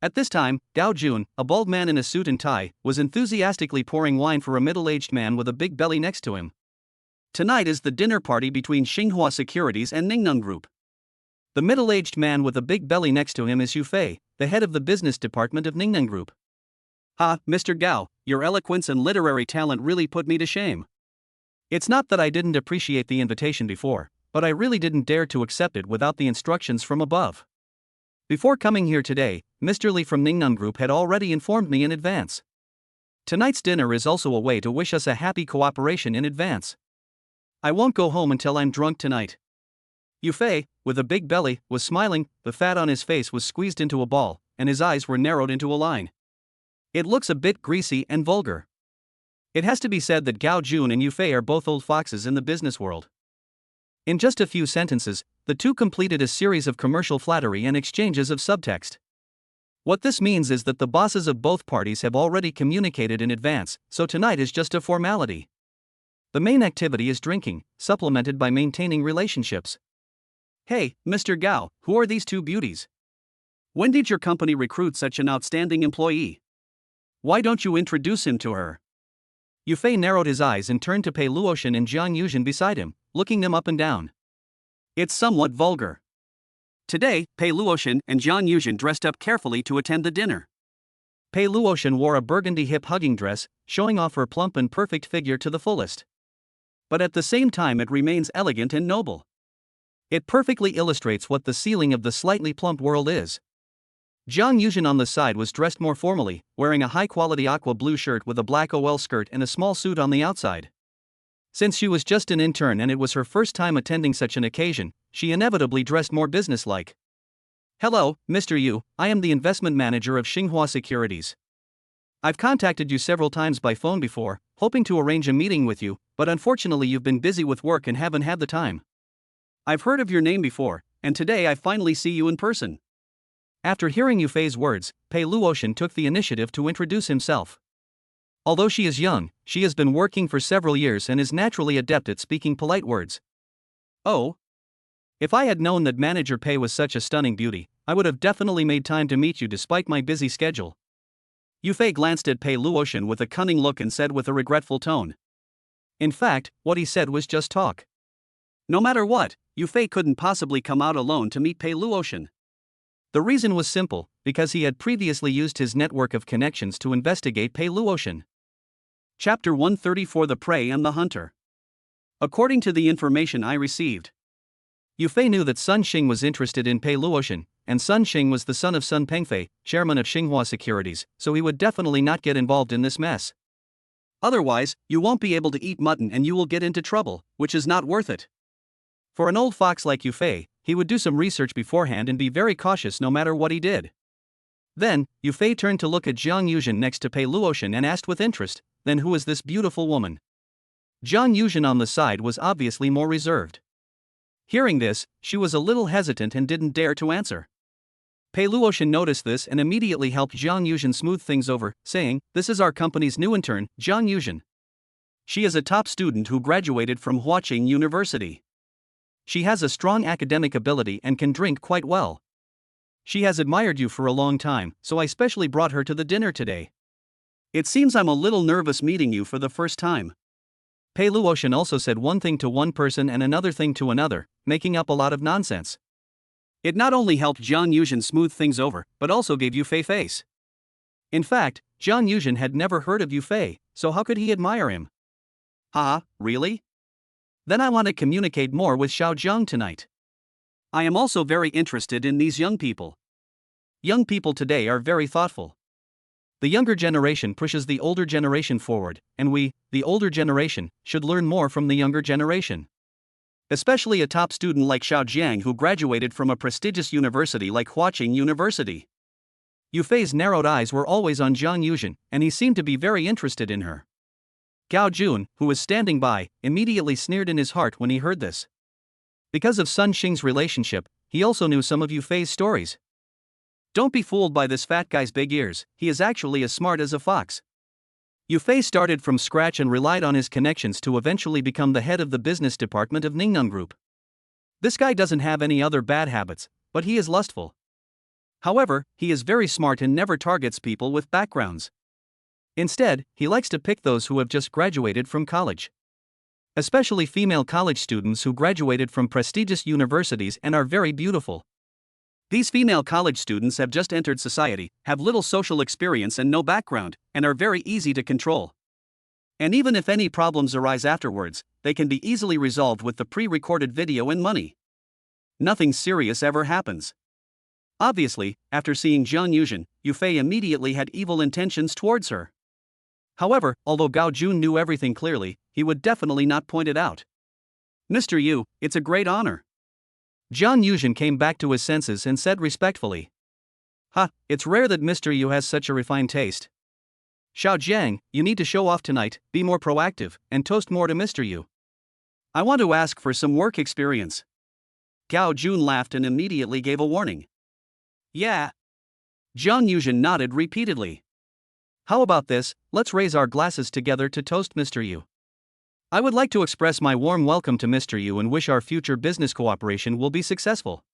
A: At this time, Gao Jun, a bald man in a suit and tie, was enthusiastically pouring wine for a middle-aged man with a big belly next to him. Tonight is the dinner party between Xinhua Securities and Ningnan Group. The middle-aged man with a big belly next to him is Yu Fei, the head of the business department of Ningnan Group. "Ah, Mr. Gao, your eloquence and literary talent really put me to shame. It's not that I didn't appreciate the invitation before, but I really didn't dare to accept it without the instructions from above. Before coming here today, Mr. Li from Ningnan Group had already informed me in advance. Tonight's dinner is also a way to wish us a happy cooperation in advance. I won't go home until I'm drunk tonight." Yu Fei, with a big belly, was smiling. The fat on his face was squeezed into a ball, and his eyes were narrowed into a line. It looks a bit greasy and vulgar. It has to be said that Gao Jun and Yu Fei are both old foxes in the business world. In just a few sentences, the two completed a series of commercial flattery and exchanges of subtext. What this means is that the bosses of both parties have already communicated in advance, so tonight is just a formality. The main activity is drinking, supplemented by maintaining relationships. "Hey, Mr. Gao, who are these two beauties? When did your company recruit such an outstanding employee? Why don't you introduce him to her?" Yu Fei narrowed his eyes and turned to Pei Luotian and Jiang Yuzhen beside him, looking them up and down. "It's somewhat vulgar." Today, Pei Luotian and Jiang Yuzhen dressed up carefully to attend the dinner. Pei Luotian wore a burgundy hip-hugging dress, showing off her plump and perfect figure to the fullest. But at the same time it remains elegant and noble. It perfectly illustrates what the ceiling of the slightly plump world is. Jiang Yuzhen on the side was dressed more formally, wearing a high-quality aqua blue shirt with a black OL skirt and a small suit on the outside. Since she was just an intern and it was her first time attending such an occasion, she inevitably dressed more businesslike. "Hello, Mr. Yu, I am the investment manager of Xinhua Securities. I've contacted you several times by phone before, hoping to arrange a meeting with you, but unfortunately you've been busy with work and haven't had the time. I've heard of your name before, and today I finally see you in person." After hearing Yu Fei's words, Pei Luotian took the initiative to introduce himself. Although she is young, she has been working for several years and is naturally adept at speaking polite words. "Oh. If I had known that Manager Pei was such a stunning beauty, I would have definitely made time to meet you despite my busy schedule." Yu Fei glanced at Pei Luotian with a cunning look and said with a regretful tone. In fact, what he said was just talk. No matter what, Yu Fei couldn't possibly come out alone to meet Pei Luotian. The reason was simple, because he had previously used his network of connections to investigate Pei Luotian. Chapter 134: The Prey and the Hunter. According to the information I received, Yu Fei knew that Sun Xing was interested in Pei Luotian, and Sun Xing was the son of Sun Pengfei, chairman of Xinhua Securities, so he would definitely not get involved in this mess. Otherwise, you won't be able to eat mutton and you will get into trouble, which is not worth it. For an old fox like Yu Fei, he would do some research beforehand and be very cautious no matter what he did. Then, Yu Fei turned to look at Jiang Yuzhen next to Pei Luotian and asked with interest, "Then who is this beautiful woman?" Jiang Yuzhen on the side was obviously more reserved. Hearing this, she was a little hesitant and didn't dare to answer. Pei Luotian noticed this and immediately helped Jiang Yuzhen smooth things over, saying, "This is our company's new intern, Jiang Yuzhen. She is a top student who graduated from Huaqing University. She has a strong academic ability and can drink quite well. She has admired you for a long time, so I specially brought her to the dinner today. It seems I'm a little nervous meeting you for the first time." Pei Luotian also said one thing to one person and another thing to another, making up a lot of nonsense. It not only helped Jiang Yuzhen smooth things over, but also gave Yu Fei face. In fact, Jiang Yuzhen had never heard of Yu Fei, so how could he admire him? Really? Then I want to communicate more with Xiao Zhang tonight. I am also very interested in these young people. Young people today are very thoughtful. The younger generation pushes the older generation forward, and we, the older generation, should learn more from the younger generation. Especially a top student like Xiao Jiang who graduated from a prestigious university like Huaqing University. Yu Fei's narrowed eyes were always on Jiang Yuzhen, and he seemed to be very interested in her. Gao Jun, who was standing by, immediately sneered in his heart when he heard this. Because of Sun Xing's relationship, he also knew some of Yu Fei's stories. Don't be fooled by this fat guy's big ears, he is actually as smart as a fox. Yu Fei started from scratch and relied on his connections to eventually become the head of the business department of Ningnan Group. This guy doesn't have any other bad habits, but he is lustful. However, he is very smart and never targets people with backgrounds. Instead, he likes to pick those who have just graduated from college. Especially female college students who graduated from prestigious universities and are very beautiful. These female college students have just entered society, have little social experience and no background, and are very easy to control. And even if any problems arise afterwards, they can be easily resolved with the pre-recorded video and money. Nothing serious ever happens. Obviously, after seeing Jiang Yuzhen, Yufei immediately had evil intentions towards her. However, although Gao Jun knew everything clearly, he would definitely not point it out. "Mr. Yu, it's a great honor." Jiang Yuzhen came back to his senses and said respectfully. "Ha, it's rare that Mr. Yu has such a refined taste. Xiao Jiang, you need to show off tonight, be more proactive, and toast more to Mr. Yu. I want to ask for some work experience." Gao Jun laughed and immediately gave a warning. "Yeah." Jiang Yuzhen nodded repeatedly. "How about this, let's raise our glasses together to toast Mr. Yu. I would like to express my warm welcome to Mr. Yu and wish our future business cooperation will be successful."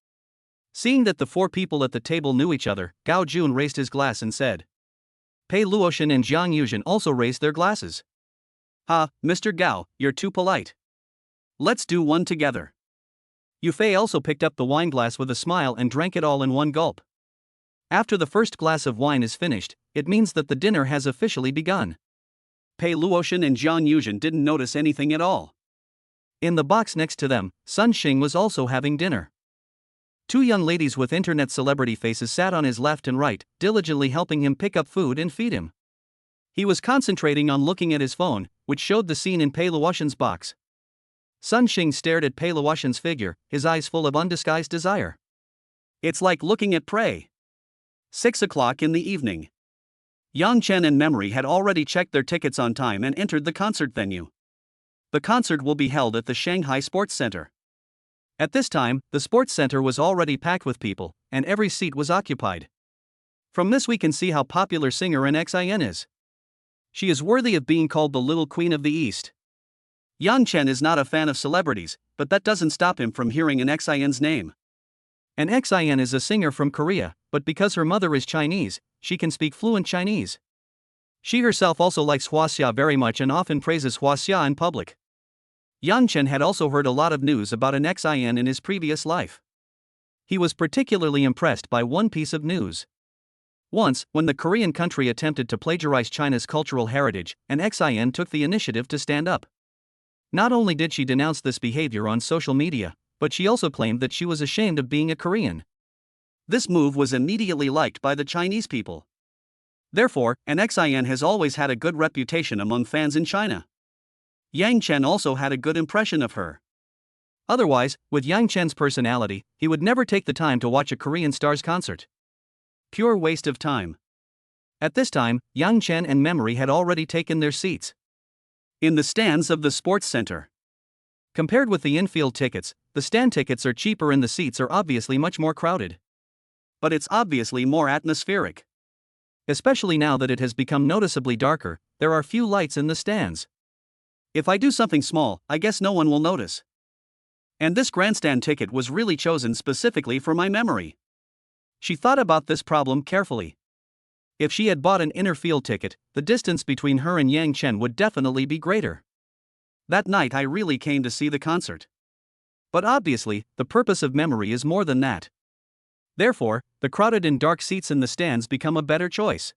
A: Seeing that the four people at the table knew each other, Gao Jun raised his glass and said. Pei Luotian and Jiang Yuzhen also raised their glasses. "Ha, Mr. Gao, you're too polite. Let's do one together." Yufei also picked up the wine glass with a smile and drank it all in one gulp. After the first glass of wine is finished, it means that the dinner has officially begun. Pei Luotian and Jiang Yuzhen didn't notice anything at all. In the box next to them, Sun Xing was also having dinner. Two young ladies with internet celebrity faces sat on his left and right, diligently helping him pick up food and feed him. He was concentrating on looking at his phone, which showed the scene in Pei Luotian's box. Sun Xing stared at Pei Luotian's figure, his eyes full of undisguised desire. It's like looking at prey. 6 o'clock in the evening. Yang Chen and Memory had already checked their tickets on time and entered the concert venue. The concert will be held at the Shanghai Sports Center. At this time, the sports center was already packed with people, and every seat was occupied. From this we can see how popular singer NXIN is. She is worthy of being called the Little Queen of the East. Yang Chen is not a fan of celebrities, but that doesn't stop him from hearing NXIN's name. NXIN is a singer from Korea, but because her mother is Chinese, she can speak fluent Chinese. She herself also likes Huaxia very much and often praises Huaxia in public. Yang Chen had also heard a lot of news about NXIN in his previous life. He was particularly impressed by one piece of news. Once, when the Korean country attempted to plagiarize China's cultural heritage, NXIN took the initiative to stand up. Not only did she denounce this behavior on social media, but she also claimed that she was ashamed of being a Korean. This move was immediately liked by the Chinese people. Therefore, NXIN has always had a good reputation among fans in China. Yang Chen also had a good impression of her. Otherwise, with Yang Chen's personality, he would never take the time to watch a Korean star's concert. Pure waste of time. At this time, Yang Chen and Memory had already taken their seats in the stands of the sports center. Compared with the infield tickets, the stand tickets are cheaper and the seats are obviously much more crowded. But it's obviously more atmospheric. Especially now that it has become noticeably darker, there are few lights in the stands. If I do something small, I guess no one will notice. And this grandstand ticket was really chosen specifically for my Memory. She thought about this problem carefully. If she had bought an inner field ticket, the distance between her and Yang Chen would definitely be greater. That night I really came to see the concert. But obviously, the purpose of Memory is more than that. Therefore, the crowded and dark seats in the stands become a better choice.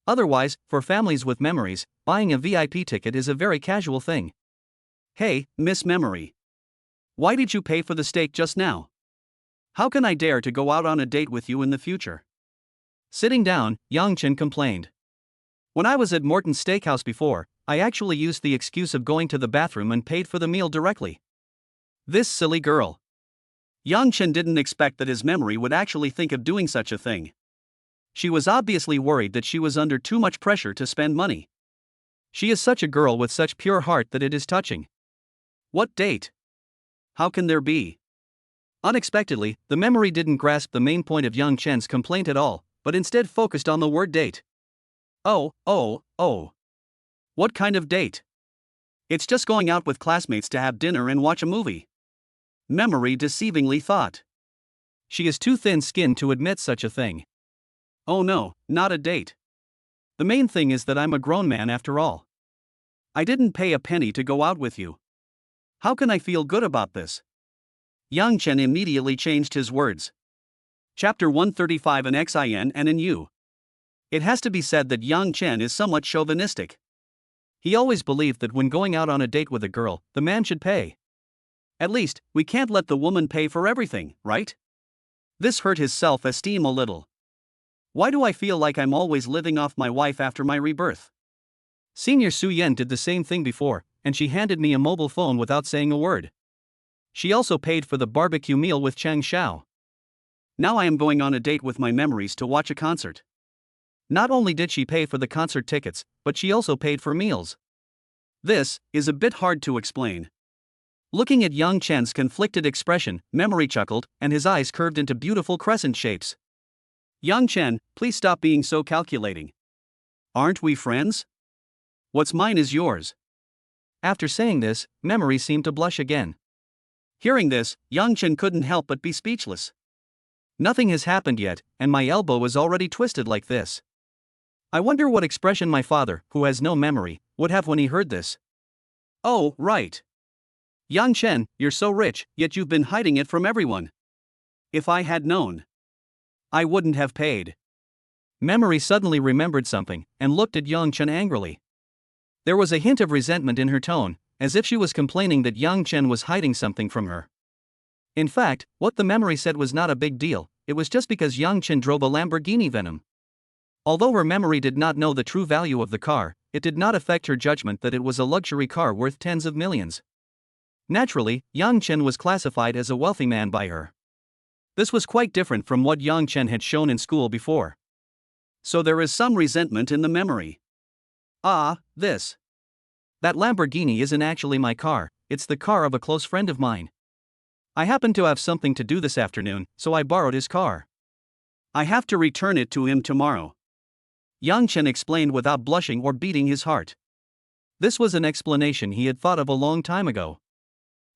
A: Otherwise, for families with memories, buying a VIP ticket is a very casual thing. Hey, Miss Memory. Why did you pay for the steak just now? How can I dare to go out on a date with you in the future? Sitting down, Yang Chen complained. When I was at Morton's Steakhouse before, I actually used the excuse of going to the bathroom and paid for the meal directly. This silly girl. Yang Chen didn't expect that his Memory would actually think of doing such a thing. She was obviously worried that she was under too much pressure to spend money. She is such a girl with such pure heart that it is touching. What date? How can there be? Unexpectedly, the Memory didn't grasp the main point of Yang Chen's complaint at all, but instead focused on the word date. Oh. What kind of date? It's just going out with classmates to have dinner and watch a movie. Memory deceivingly thought. She is too thin-skinned to admit such a thing. Oh no, not a date. The main thing is that I'm a grown man after all. I didn't pay a penny to go out with you. How can I feel good about this? Yang Chen immediately changed his words. Chapter 135. An Xin and an U. It has to be said that Yang Chen is somewhat chauvinistic. He always believed that when going out on a date with a girl, the man should pay. At least, we can't let the woman pay for everything, right? This hurt his self-esteem a little. Why do I feel like I'm always living off my wife after my rebirth? Senior Su Yan did the same thing before, and she handed me a mobile phone without saying a word. She also paid for the barbecue meal with Chang Xiao. Now I am going on a date with my memories to watch a concert. Not only did she pay for the concert tickets, but she also paid for meals. This is a bit hard to explain. Looking at Yang Chen's conflicted expression, Memory chuckled, and his eyes curved into beautiful crescent shapes. Yang Chen, please stop being so calculating. Aren't we friends? What's mine is yours. After saying this, Memory seemed to blush again. Hearing this, Yang Chen couldn't help but be speechless. Nothing has happened yet, and my elbow is already twisted like this. I wonder what expression my father, who has no memory, would have when he heard this. Oh, right. Yang Chen, you're so rich, yet you've been hiding it from everyone. If I had known, I wouldn't have paid. Memory suddenly remembered something, and looked at Yang Chen angrily. There was a hint of resentment in her tone, as if she was complaining that Yang Chen was hiding something from her. In fact, what the memory said was not a big deal, it was just because Yang Chen drove a Lamborghini Venom. Although her memory did not know the true value of the car, it did not affect her judgment that it was a luxury car worth tens of millions. Naturally, Yang Chen was classified as a wealthy man by her. This was quite different from what Yang Chen had shown in school before. So there is some resentment in the memory. Ah, this. That Lamborghini isn't actually my car, it's the car of a close friend of mine. I happen to have something to do this afternoon, so I borrowed his car. I have to return it to him tomorrow. Yang Chen explained without blushing or beating his heart. This was an explanation he had thought of a long time ago.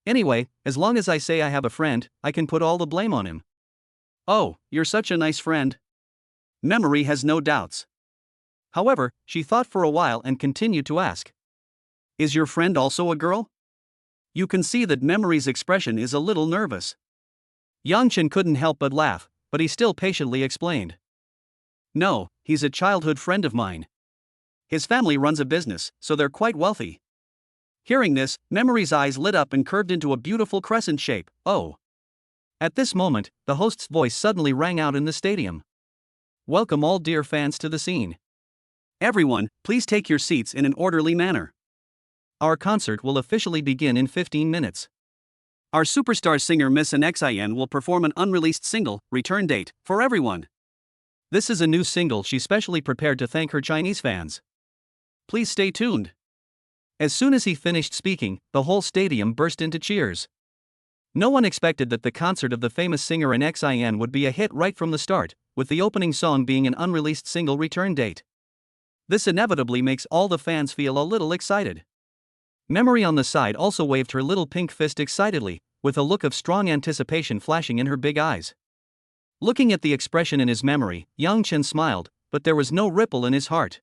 A: Anyway, as long as I say I have a friend, I can put all the blame on him. Oh, you're such a nice friend. Memory has no doubts. However, she thought for a while and continued to ask. Is your friend also a girl? You can see that Memory's expression is a little nervous. Yang Chen couldn't help but laugh, but he still patiently explained. No, he's a childhood friend of mine. His family runs a business, so they're quite wealthy. Hearing this, Memory's eyes lit up and curved into a beautiful crescent shape. Oh. At this moment, the host's voice suddenly rang out in the stadium. Welcome all dear fans to the scene. Everyone, please take your seats in an orderly manner. Our concert will officially begin in 15 minutes. Our superstar singer Miss Xin will perform an unreleased single, Return Date, for everyone. This is a new single she specially prepared to thank her Chinese fans. Please stay tuned. As soon as he finished speaking, the whole stadium burst into cheers. No one expected that the concert of the famous singer Xin would be a hit right from the start, with the opening song being an unreleased single, Return Date. This inevitably makes all the fans feel a little excited. Memory on the side also waved her little pink fist excitedly, with a look of strong anticipation flashing in her big eyes. Looking at the expression in his memory, Yang Chen smiled, but there was no ripple in his heart.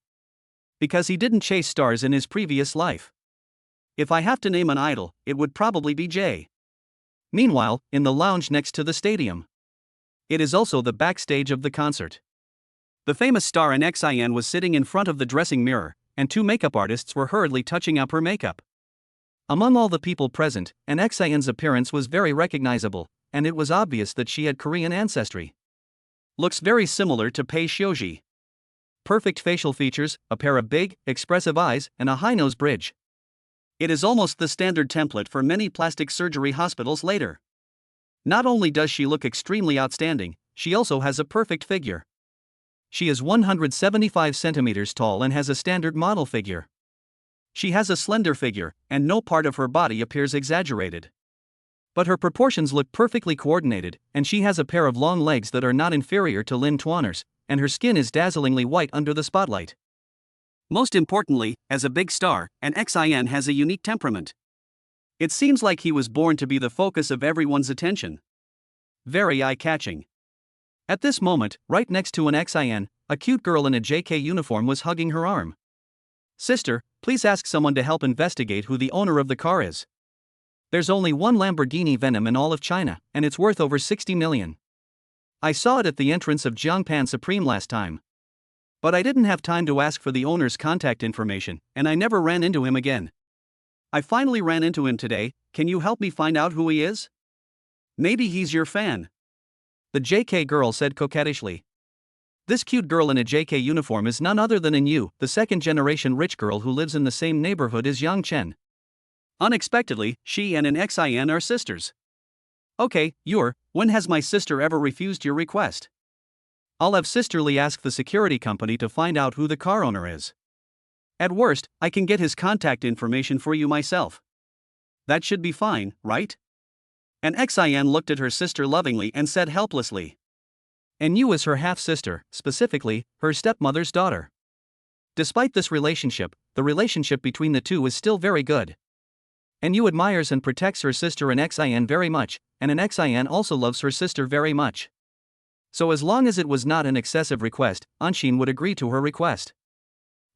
A: Because he didn't chase stars in his previous life. If I have to name an idol, it would probably be Jay. Meanwhile, in the lounge next to the stadium. It is also the backstage of the concert. The famous star Xin was sitting in front of the dressing mirror, and two makeup artists were hurriedly touching up her makeup. Among all the people present, Xin's appearance was very recognizable, and it was obvious that she had Korean ancestry. Looks very similar to Pei Xiuji. Perfect facial features, a pair of big, expressive eyes, and a high nose bridge. It is almost the standard template for many plastic surgery hospitals later. Not only does she look extremely outstanding, she also has a perfect figure. She is 175 centimeters tall and has a standard model figure. She has a slender figure, and no part of her body appears exaggerated. But her proportions look perfectly coordinated, and she has a pair of long legs that are not inferior to Lin Tuaner's, and her skin is dazzlingly white under the spotlight. Most importantly, as a big star, Xin has a unique temperament. It seems like he was born to be the focus of everyone's attention. very eye-catching. At this moment, right next to an XIN, a cute girl in a JK uniform was hugging her arm. Sister, please ask someone to help investigate who the owner of the car is. There's only one Lamborghini Venom in all of China, and it's worth over 60 million. I saw it at the entrance of Jiangpan Supreme last time. But I didn't have time to ask for the owner's contact information, and I never ran into him again. I finally ran into him today. Can you help me find out who he is? Maybe he's your fan. The JK girl said coquettishly. This cute girl in a JK uniform is none other than Yu, the second-generation rich girl who lives in the same neighborhood as Yang Chen. Unexpectedly, she and an XIN are sisters. Okay, when has my sister ever refused your request? I'll have sisterly ask the security company to find out who the car owner is. At worst, I can get his contact information for you myself. That should be fine, right? An XIN looked at her sister lovingly and said helplessly. And Yu is her half-sister, specifically, her stepmother's daughter. Despite this relationship, the relationship between the two is still very good. And Yu admires and protects her sister an XIN very much, and an XIN also loves her sister very much. So as long as it was not an excessive request, Anshin would agree to her request.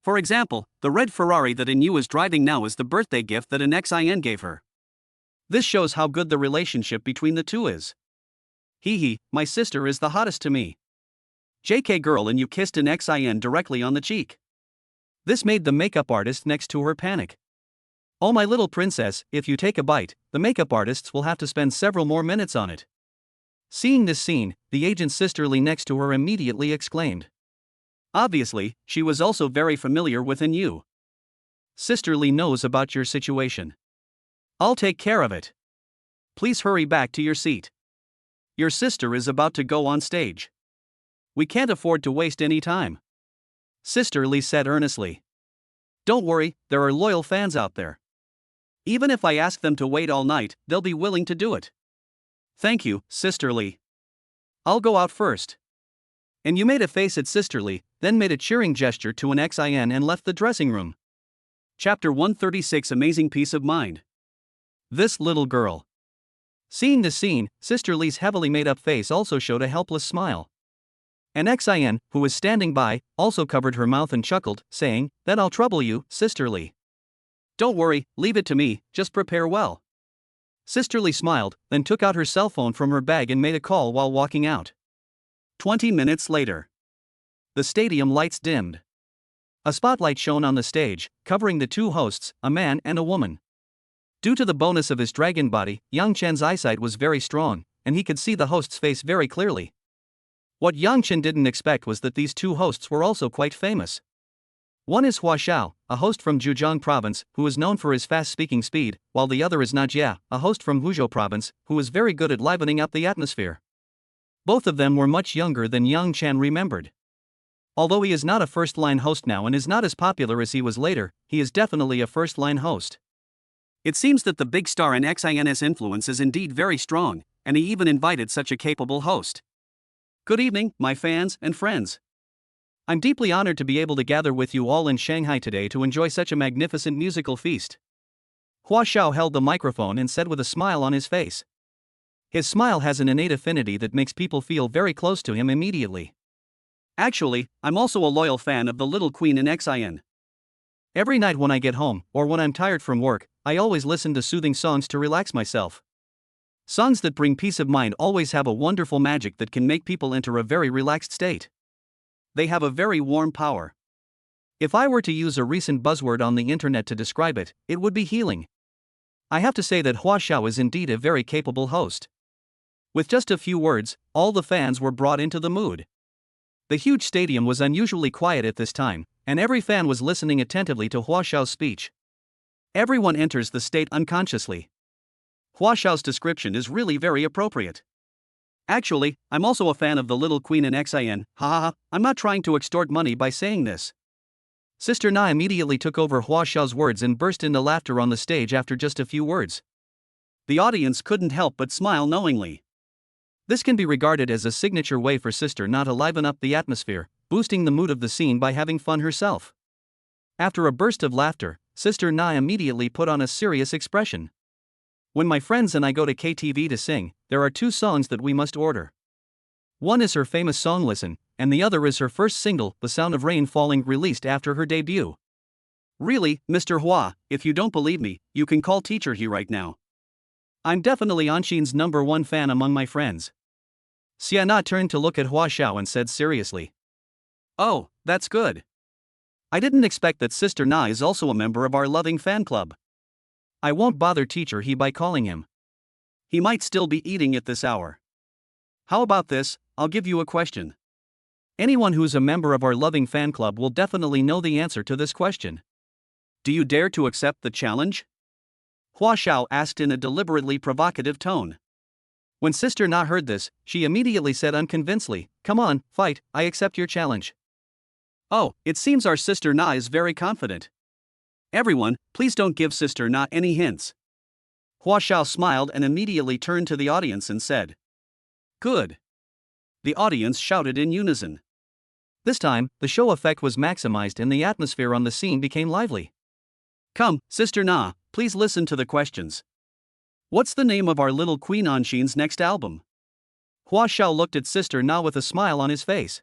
A: For example, the red Ferrari that Yu is driving now is the birthday gift that an XIN gave her. This shows how good the relationship between the two is. My sister is the hottest to me. JK girl and Yu kissed an XIN directly on the cheek. This made the makeup artist next to her panic. Oh my little princess, if you take a bite, the makeup artists will have to spend several more minutes on it. Seeing this scene, the agent sisterly next to her immediately exclaimed. Obviously, she was also very familiar with Yu. Sisterly knows about your situation. I'll take care of it. Please hurry back to your seat. Your sister is about to go on stage. We can't afford to waste any time. Sisterly said earnestly. Don't worry, there are loyal fans out there. Even if I ask them to wait all night, they'll be willing to do it. Thank you, Sisterly. I'll go out first. And Yu made a face at Sisterly, then made a cheering gesture to an XIN and left the dressing room. Chapter 136 Amazing Peace of Mind. This little girl. Seeing the scene, Sisterly's heavily made-up face also showed a helpless smile. An XIN, who was standing by, also covered her mouth and chuckled, saying, "That I'll trouble you, Sisterly. Don't worry, leave it to me, just prepare well." Sisterly smiled, then took out her cell phone from her bag and made a call while walking out. 20 minutes later. The stadium lights dimmed. A spotlight shone on the stage, covering the two hosts, a man and a woman. Due to the bonus of his dragon body, Yang Chen's eyesight was very strong, and he could see the host's face very clearly. What Yang Chen didn't expect was that these two hosts were also quite famous. One is Hua Xiao, a host from Zhejiang province, who is known for his fast-speaking speed, while the other is Najia, a host from Huzhou province, who is very good at livening up the atmosphere. Both of them were much younger than Yang Chen remembered. Although he is not a first-line host now and is not as popular as he was later, he is definitely a first-line host. It seems that the big star in XIN's influence is indeed very strong, and he even invited such a capable host. Good evening, my fans and friends. I'm deeply honored to be able to gather with you all in Shanghai today to enjoy such a magnificent musical feast. Hua Xiao held the microphone and said with a smile on his face. His smile has an innate affinity that makes people feel very close to him immediately. Actually, I'm also a loyal fan of the little queen in XIN. Every night when I get home, or when I'm tired from work, I always listen to soothing songs to relax myself. Songs that bring peace of mind always have a wonderful magic that can make people enter a very relaxed state. They have a very warm power. If I were to use a recent buzzword on the internet to describe it, it would be healing. I have to say that Hua Xiao is indeed a very capable host. With just a few words, all the fans were brought into the mood. The huge stadium was unusually quiet at this time, and every fan was listening attentively to Hua Xiao's speech. Everyone enters the state unconsciously. Hua Xiao's description is really very appropriate. Actually, I'm also a fan of the little queen in XIN, I'm not trying to extort money by saying this. Sister Na immediately took over Hua Xiao's words and burst into laughter on the stage after just a few words. The audience couldn't help but smile knowingly. This can be regarded as a signature way for Sister Na to liven up the atmosphere, boosting the mood of the scene by having fun herself. After a burst of laughter, Sister Na immediately put on a serious expression. When my friends and I go to KTV to sing, there are two songs that we must order. One is her famous song Listen, and the other is her first single, The Sound of Rain Falling, released after her debut. Really, Mr. Hua, if you don't believe me, you can call Teacher He right now. I'm definitely Anshin's #1 fan among my friends. Xiana turned to look at Hua Xiao and said seriously. Oh, that's good. I didn't expect that Sister Na is also a member of our loving fan club. I won't bother Teacher He by calling him. He might still be eating at this hour. How about this? I'll give you a question. Anyone who's a member of our loving fan club will definitely know the answer to this question. Do you dare to accept the challenge? Hua Xiao asked in a deliberately provocative tone. When Sister Na heard this, she immediately said unconvincedly, Come on, fight, I accept your challenge. Oh, it seems our Sister Na is very confident. Everyone, please don't give Sister Na any hints. Hua Xiao smiled and immediately turned to the audience and said. Good. The audience shouted in unison. This time, the show effect was maximized and the atmosphere on the scene became lively. Come, Sister Na, please listen to the questions. What's the name of our little Queen Anshin's next album? Hua Xiao looked at Sister Na with a smile on his face.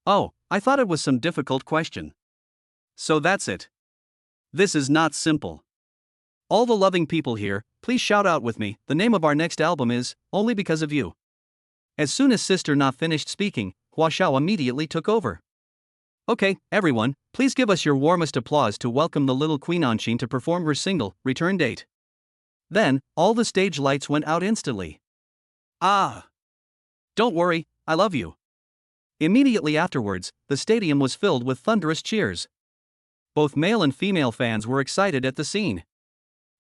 A: Oh, I thought it was some difficult question. So that's it. This is not simple. All the loving people here, please shout out with me, the name of our next album is Only Because of You. As soon as Sister Na finished speaking, Hua Xiao immediately took over. Okay, everyone, please give us your warmest applause to welcome the little Queen Anshin to perform her single, Return Date. Then, all the stage lights went out instantly. Ah! Don't worry, I love you. Immediately afterwards, the stadium was filled with thunderous cheers. Both male and female fans were excited at the scene.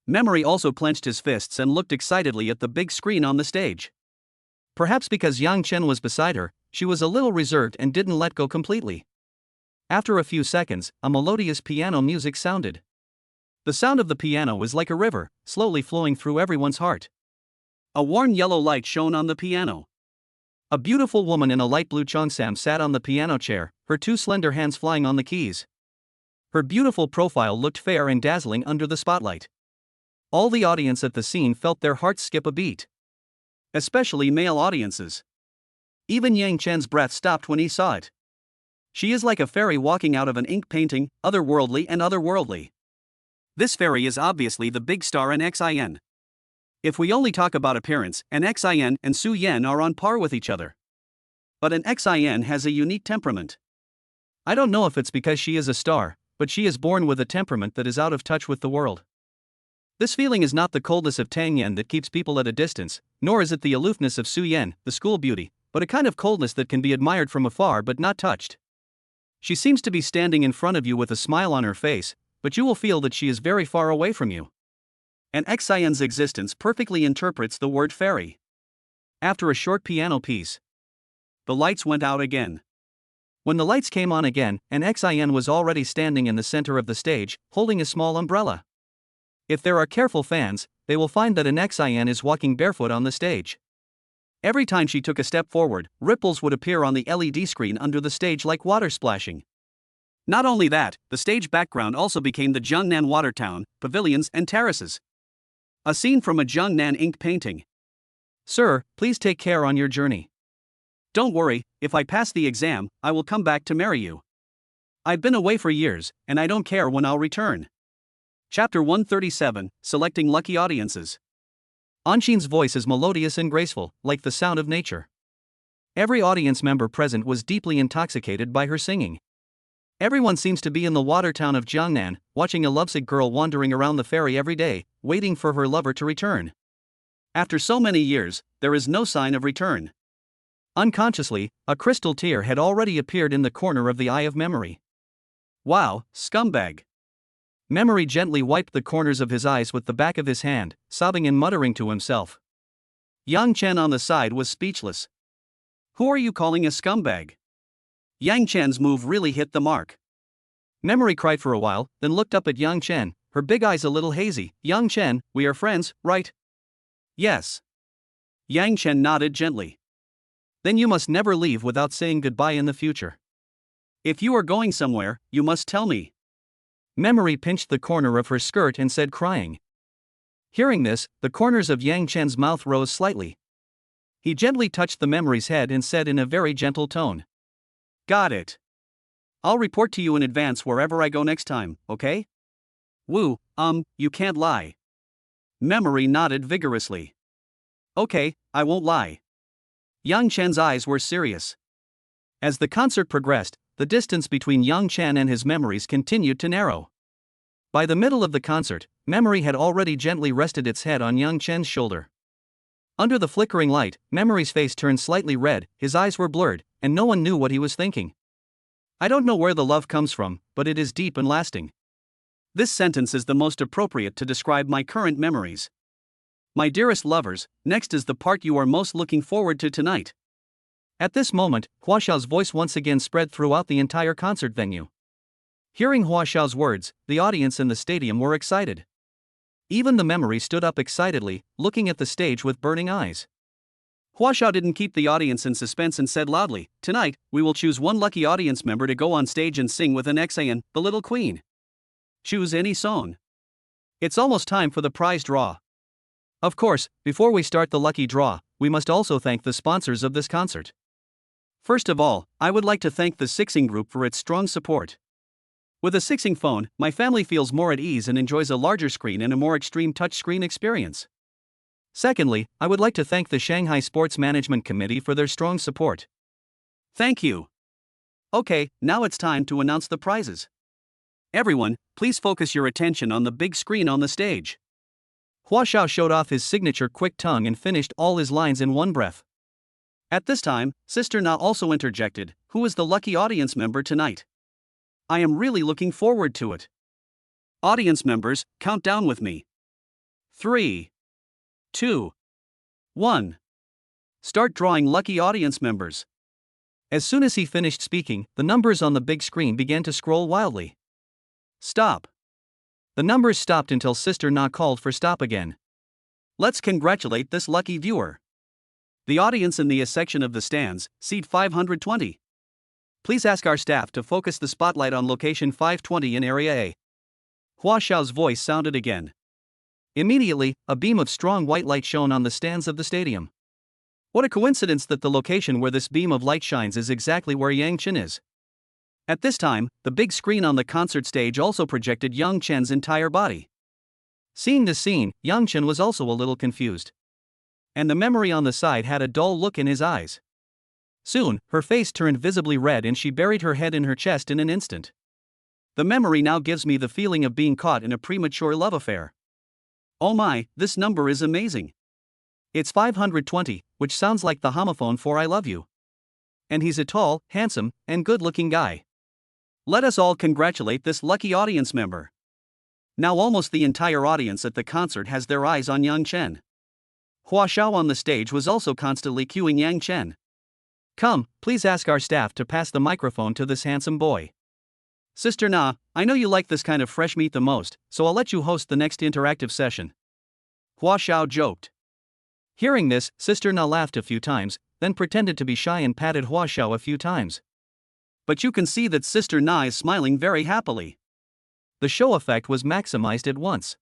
A: Memory also clenched his fists and looked excitedly at the big screen on the stage. Perhaps because Yang Chen was beside her, she was a little reserved and didn't let go completely. After a few seconds, a melodious piano music sounded. The sound of the piano was like a river, slowly flowing through everyone's heart. A warm yellow light shone on the piano. A beautiful woman in a light blue cheongsam sat on the piano chair, her two slender hands flying on the keys. Her beautiful profile looked fair and dazzling under the spotlight. All the audience at the scene felt their hearts skip a beat. Especially male audiences. Even Yang Chen's breath stopped when he saw it. She is like a fairy walking out of an ink painting, otherworldly. This fairy is obviously the big star in XIN. If we only talk about appearance, an XIN and Su Yan are on par with each other. But an XIN has a unique temperament. I don't know if it's because she is a star, but she is born with a temperament that is out of touch with the world. This feeling is not the coldness of Tang Yan that keeps people at a distance, nor is it the aloofness of Su Yan, the school beauty, but a kind of coldness that can be admired from afar but not touched. She seems to be standing in front of you with a smile on her face, but you will feel that she is very far away from you. And XIN's existence perfectly interprets the word fairy. After a short piano piece, the lights went out again. When the lights came on again, an XIN was already standing in the center of the stage, holding a small umbrella. If there are careful fans, they will find that an XIN is walking barefoot on the stage. Every time she took a step forward, ripples would appear on the LED screen under the stage like water splashing. Not only that, the stage background also became the Jiangnan water town, pavilions and terraces. A scene from a Jiangnan ink painting. Sir, please take care on your journey. Don't worry, if I pass the exam, I will come back to marry you. I've been away for years, and I don't care when I'll return. Chapter 137, Selecting Lucky Audiences. Anshin's voice is melodious and graceful, like the sound of nature. Every audience member present was deeply intoxicated by her singing. Everyone seems to be in the water town of Jiangnan, watching a lovesick girl wandering around the ferry every day, waiting for her lover to return. After so many years, there is no sign of return. Unconsciously, a crystal tear had already appeared in the corner of the eye of Memory. Wow, scumbag. Memory gently wiped the corners of his eyes with the back of his hand, sobbing and muttering to himself. Yang Chen on the side was speechless. Who are you calling a scumbag? Yang Chen's move really hit the mark. Memory cried for a while, then looked up at Yang Chen, her big eyes a little hazy. Yang Chen, we are friends, right? Yes. Yang Chen nodded gently. Then you must never leave without saying goodbye in the future. If you are going somewhere, you must tell me. Memory pinched the corner of her skirt and said, crying. Hearing this, the corners of Yang Chen's mouth rose slightly. He gently touched the memory's head and said in a very gentle tone, "Got it. I'll report to you in advance wherever I go next time, okay?" "Woo, you can't lie." Memory nodded vigorously. "Okay, I won't lie." Yang Chen's eyes were serious. As the concert progressed, the distance between Yang Chen and his memories continued to narrow. By the middle of the concert, Memory had already gently rested its head on Yang Chen's shoulder. Under the flickering light, Memory's face turned slightly red, his eyes were blurred, and no one knew what he was thinking. "I don't know where the love comes from, but it is deep and lasting." This sentence is the most appropriate to describe my current memories. My dearest lovers, next is the part you are most looking forward to tonight. At this moment, Hua Xiao's voice once again spread throughout the entire concert venue. Hearing Hua Xiao's words, the audience in the stadium were excited. Even the memory stood up excitedly, looking at the stage with burning eyes. Hua Xiao didn't keep the audience in suspense and said loudly, "Tonight, we will choose one lucky audience member to go on stage and sing with an Xan, the Little Queen. Choose any song. It's almost time for the prize draw." Of course, before we start the lucky draw, we must also thank the sponsors of this concert. First of all, I would like to thank the Sixing Group for its strong support. With a Sixing phone, my family feels more at ease and enjoys a larger screen and a more extreme touchscreen experience. Secondly, I would like to thank the Shanghai Sports Management Committee for their strong support. Thank you. Okay, now it's time to announce the prizes. Everyone, please focus your attention on the big screen on the stage. Hua Xiao showed off his signature quick tongue and finished all his lines in one breath. At this time, Sister Na also interjected, "Who is the lucky audience member tonight? I am really looking forward to it. Audience members, count down with me. 3, 2, 1. Start drawing lucky audience members." As soon as he finished speaking, the numbers on the big screen began to scroll wildly. Stop. The numbers stopped until Sister Na called for stop again. Let's congratulate this lucky viewer. The audience in the A section of the stands, seat 520. Please ask our staff to focus the spotlight on location 520 in Area A. Hua Xiao's voice sounded again. Immediately, a beam of strong white light shone on the stands of the stadium. What a coincidence that the location where this beam of light shines is exactly where Yang Chen is. At this time, the big screen on the concert stage also projected Yang Chen's entire body. Seeing this scene, Yang Chen was also a little confused. And the memory on the side had a dull look in his eyes. Soon, her face turned visibly red and she buried her head in her chest in an instant. The memory now gives me the feeling of being caught in a premature love affair. Oh my, this number is amazing. It's 520, which sounds like the homophone for I love you. And he's a tall, handsome, and good-looking guy. Let us all congratulate this lucky audience member. Now almost the entire audience at the concert has their eyes on Yang Chen. Hua Xiao on the stage was also constantly cueing Yang Chen. Come, please ask our staff to pass the microphone to this handsome boy. Sister Na, I know you like this kind of fresh meat the most, so I'll let you host the next interactive session. Hua Xiao joked. Hearing this, Sister Na laughed a few times, then pretended to be shy and patted Hua Xiao a few times. But you can see that Sister Na is smiling very happily. The show effect was maximized at once.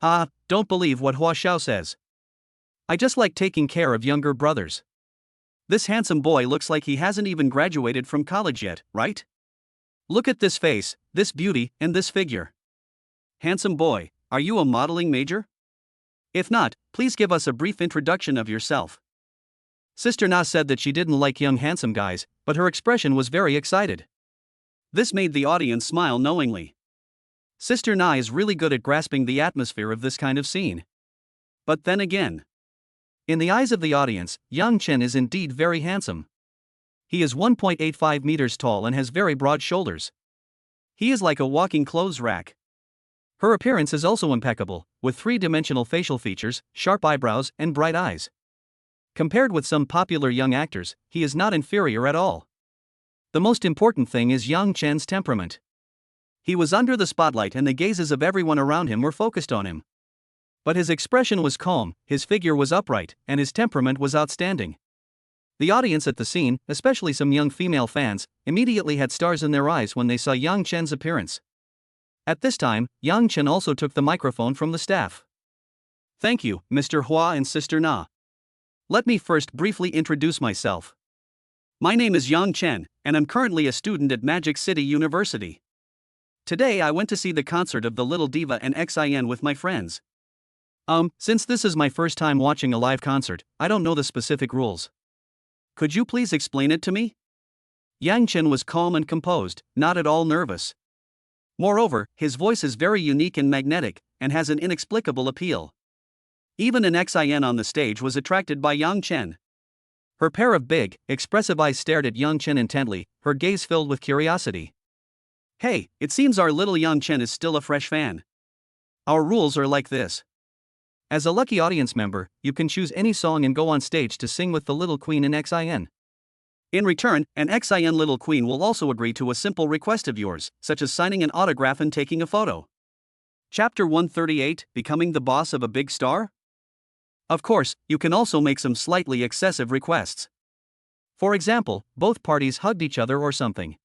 A: Don't believe what Hua Xiao says. I just like taking care of younger brothers. This handsome boy looks like he hasn't even graduated from college yet, right? Look at this face, this beauty, and this figure. Handsome boy, are you a modeling major? If not, please give us a brief introduction of yourself. Sister Na said that she didn't like young handsome guys, but her expression was very excited. This made the audience smile knowingly. Sister Na is really good at grasping the atmosphere of this kind of scene. But then again, in the eyes of the audience, Yang Chen is indeed very handsome. He is 1.85 meters tall and has very broad shoulders. He is like a walking clothes rack. Her appearance is also impeccable, with three-dimensional facial features, sharp eyebrows, and bright eyes. Compared with some popular young actors, he is not inferior at all. The most important thing is Yang Chen's temperament. He was under the spotlight and the gazes of everyone around him were focused on him. But his expression was calm, his figure was upright, and his temperament was outstanding. The audience at the scene, especially some young female fans, immediately had stars in their eyes when they saw Yang Chen's appearance. At this time, Yang Chen also took the microphone from the staff. Thank you, Mr. Hua and Sister Na. Let me first briefly introduce myself. My name is Yang Chen, and I'm currently a student at Magic City University. Today I went to see the concert of the Little Diva and XIN with my friends. Since this is my first time watching a live concert, I don't know the specific rules. Could you please explain it to me? Yang Chen was calm and composed, not at all nervous. Moreover, his voice is very unique and magnetic, and has an inexplicable appeal. Even an XIN on the stage was attracted by Yang Chen. Her pair of big, expressive eyes stared at Yang Chen intently, her gaze filled with curiosity. Hey, it seems our little Yang Chen is still a fresh fan. Our rules are like this. As a lucky audience member, you can choose any song and go on stage to sing with the Little Queen in XIN. In return, an XIN Little Queen will also agree to a simple request of yours, such as signing an autograph and taking a photo. Chapter 138, Becoming the Boss of a Big Star? Of course, you can also make some slightly excessive requests. For example, both parties hugged each other or something.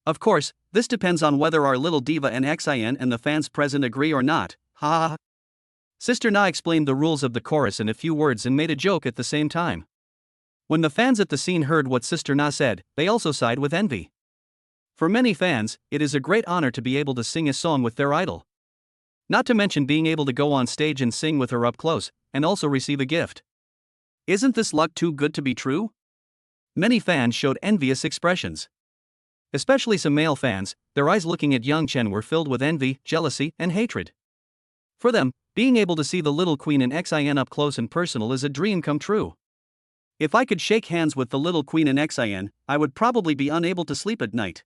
A: Of course, this depends on whether our little diva and XIN and the fans present agree or not. Ha ha. Sister Na explained the rules of the chorus in a few words and made a joke at the same time. When the fans at the scene heard what Sister Na said, they also sighed with envy. For many fans, it is a great honor to be able to sing a song with their idol. Not to mention being able to go on stage and sing with her up close, and also receive a gift. Isn't this luck too good to be true? Many fans showed envious expressions. Especially some male fans, their eyes looking at Yang Chen were filled with envy, jealousy, and hatred. For them, being able to see the Little Queen in XIN up close and personal is a dream come true. If I could shake hands with the Little Queen in XIN, I would probably be unable to sleep at night.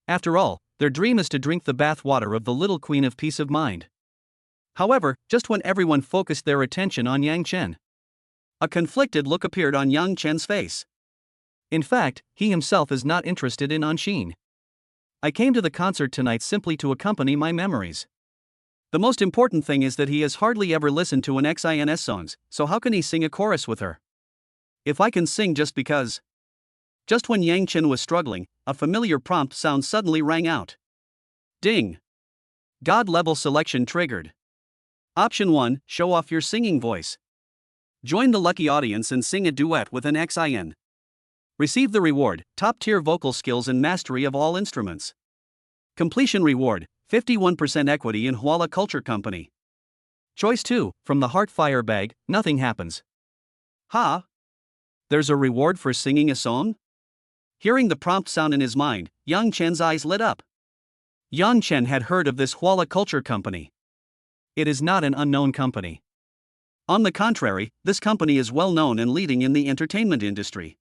A: After all, their dream is to drink the bath water of the Little Queen of peace of mind. However, just when everyone focused their attention on Yang Chen, a conflicted look appeared on Yang Chen's face. In fact, he himself is not interested in Anshin. I came to the concert tonight simply to accompany my memories. The most important thing is that he has hardly ever listened to an XINS songs, so how can he sing a chorus with her? If I can sing just because. Just when Yang Chen was struggling, a familiar prompt sound suddenly rang out. Ding! God level selection triggered. Option 1, show off your singing voice. Join the lucky audience and sing a duet with an XIN. Receive the reward, top-tier vocal skills and mastery of all instruments. Completion reward, 51% equity in Huala Culture Company. Choice 2, from the Heartfire bag, nothing happens. Ha! There's a reward for singing a song? Hearing the prompt sound in his mind, Yang Chen's eyes lit up. Yang Chen had heard of this Huala Culture Company. It is not an unknown company. On the contrary, this company is well known and leading in the entertainment industry.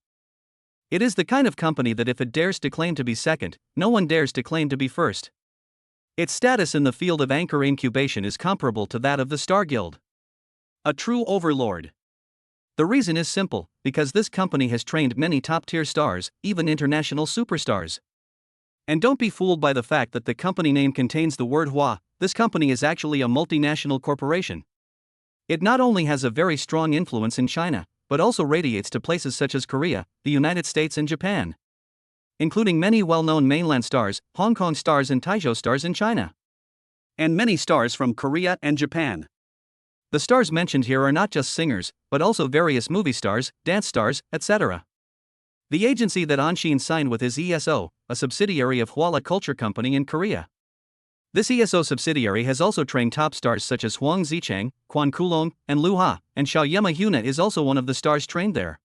A: It is the kind of company that if it dares to claim to be second, no one dares to claim to be first. Its status in the field of anchor incubation is comparable to that of the Star Guild. A true overlord. The reason is simple, because this company has trained many top-tier stars, even international superstars. And don't be fooled by the fact that the company name contains the word Hua, this company is actually a multinational corporation. It not only has a very strong influence in China, but also radiates to places such as Korea, the United States and Japan, including many well-known mainland stars, Hong Kong stars and Taizhou stars in China, and many stars from Korea and Japan. The stars mentioned here are not just singers, but also various movie stars, dance stars, etc. The agency that Anshin signed with is ESO, a subsidiary of Huala Culture Company in Korea. This ESO subsidiary has also trained top stars such as Huang Zichang, Quan Kulong, and Lu Ha, and Xiao Yema Huna is also one of the stars trained there.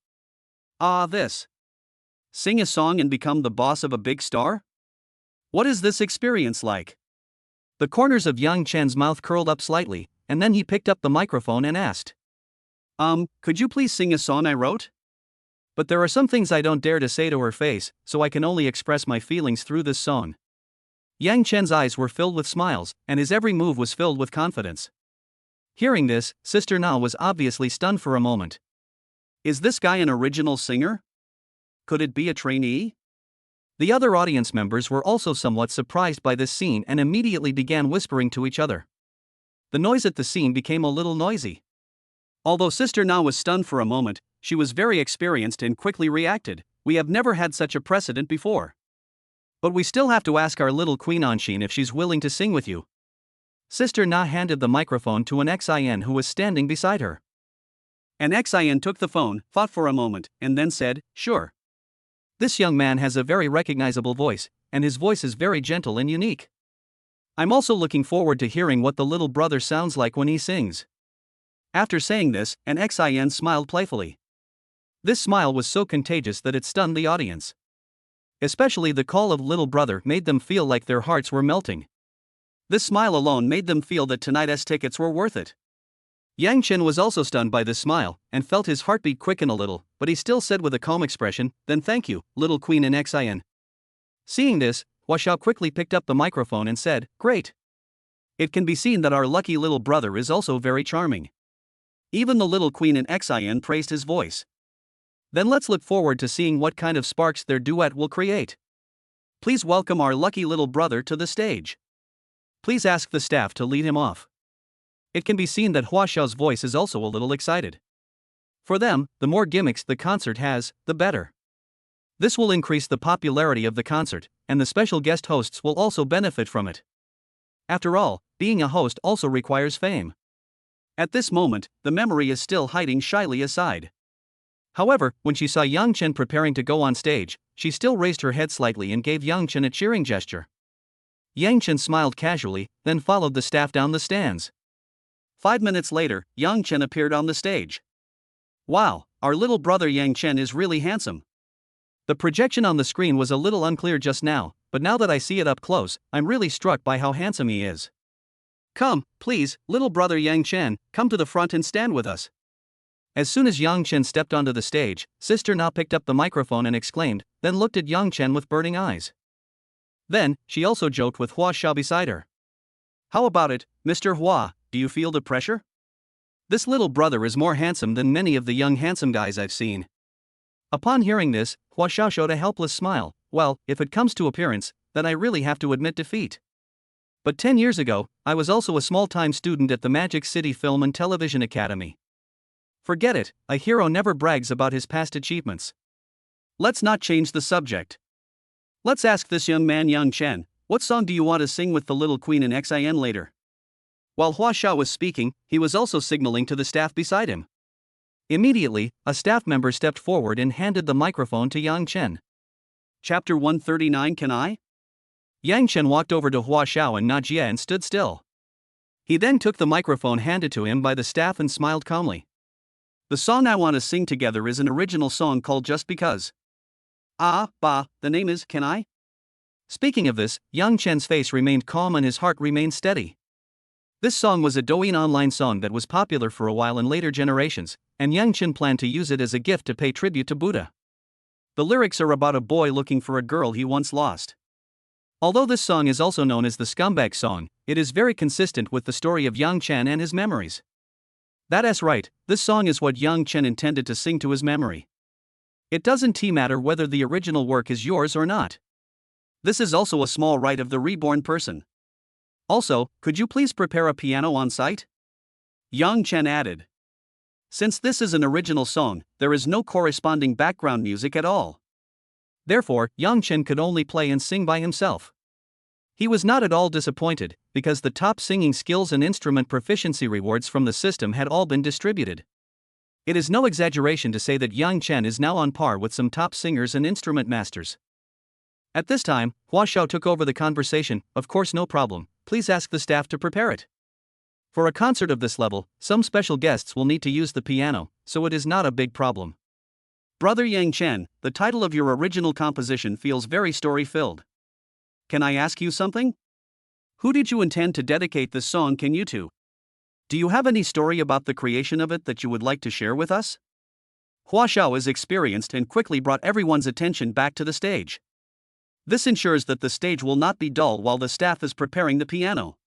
A: This. Sing a song and become the boss of a big star? What is this experience like? The corners of Yang Chen's mouth curled up slightly, and then he picked up the microphone and asked. Could you please sing a song I wrote? But there are some things I don't dare to say to her face, so I can only express my feelings through this song. Yang Chen's eyes were filled with smiles, and his every move was filled with confidence. Hearing this, Sister Na was obviously stunned for a moment. Is this guy an original singer? Could it be a trainee? The other audience members were also somewhat surprised by this scene and immediately began whispering to each other. The noise at the scene became a little noisy. Although Sister Na was stunned for a moment, she was very experienced and quickly reacted. We have never had such a precedent before. But we still have to ask our little Queen Anshin if she's willing to sing with you. Sister Na handed the microphone to an XIN who was standing beside her. An XIN took the phone, thought for a moment, and then said, "Sure." This young man has a very recognizable voice, and his voice is very gentle and unique. I'm also looking forward to hearing what the little brother sounds like when he sings. After saying this, an XIN smiled playfully. This smile was so contagious that it stunned the audience. Especially the call of little brother made them feel like their hearts were melting. This smile alone made them feel that tonight's tickets were worth it. Yang Chen was also stunned by this smile, and felt his heartbeat quicken a little, but he still said with a calm expression, "Then thank you, little queen in XIN." Seeing this, Hua Xiao quickly picked up the microphone and said, "Great. It can be seen that our lucky little brother is also very charming." Even the little queen in XIN praised his voice. Then let's look forward to seeing what kind of sparks their duet will create. Please welcome our lucky little brother to the stage. Please ask the staff to lead him off. It can be seen that Hua Xiao's voice is also a little excited. For them, the more gimmicks the concert has, the better. This will increase the popularity of the concert, and the special guest hosts will also benefit from it. After all, being a host also requires fame. At this moment, the memory is still hiding shyly aside. However, when she saw Yang Chen preparing to go on stage, she still raised her head slightly and gave Yang Chen a cheering gesture. Yang Chen smiled casually, then followed the staff down the stands. 5 minutes later, Yang Chen appeared on the stage. Wow, our little brother Yang Chen is really handsome. The projection on the screen was a little unclear just now, but now that I see it up close, I'm really struck by how handsome he is. Come, please, little brother Yang Chen, come to the front and stand with us. As soon as Yang Chen stepped onto the stage, Sister Na picked up the microphone and exclaimed, then looked at Yang Chen with burning eyes. Then, she also joked with Hua Xiao beside her. How about it, Mr. Hua, do you feel the pressure? This little brother is more handsome than many of the young handsome guys I've seen. Upon hearing this, Hua Xiao showed a helpless smile. Well, if it comes to appearance, then I really have to admit defeat. But 10 years ago, I was also a small-time student at the Magic City Film and Television Academy. Forget it, a hero never brags about his past achievements. Let's not change the subject. Let's ask this young man Yang Chen, what song do you want to sing with the little queen in XIN later? While Hua Xiao was speaking, he was also signaling to the staff beside him. Immediately, a staff member stepped forward and handed the microphone to Yang Chen. Chapter 139. Can I? Yang Chen walked over to Hua Xiao and Najie and stood still. He then took the microphone handed to him by the staff and smiled calmly. The song I want to sing together is an original song called Just Because. The name is Can I? Speaking of this, Yang Chen's face remained calm and his heart remained steady. This song was a Douyin online song that was popular for a while in later generations, and Yang Chen planned to use it as a gift to pay tribute to Buddha. The lyrics are about a boy looking for a girl he once lost. Although this song is also known as the Scumbag Song, it is very consistent with the story of Yang Chen and his memories. That's right, this song is what Yang Chen intended to sing to his memory. It doesn't matter whether the original work is yours or not. This is also a small right of the reborn person. Also, could you please prepare a piano on site? Yang Chen added. Since this is an original song, there is no corresponding background music at all. Therefore, Yang Chen could only play and sing by himself. He was not at all disappointed, because the top singing skills and instrument proficiency rewards from the system had all been distributed. It is no exaggeration to say that Yang Chen is now on par with some top singers and instrument masters. At this time, Hua Xiao took over the conversation. Of course, no problem, please ask the staff to prepare it. For a concert of this level, some special guests will need to use the piano, so it is not a big problem. Brother Yang Chen, the title of your original composition feels very story-filled. Can I ask you something? Who did you intend to dedicate this song to? Do you have any story about the creation of it that you would like to share with us? Hua Xiao is experienced and quickly brought everyone's attention back to the stage. This ensures that the stage will not be dull while the staff is preparing the piano.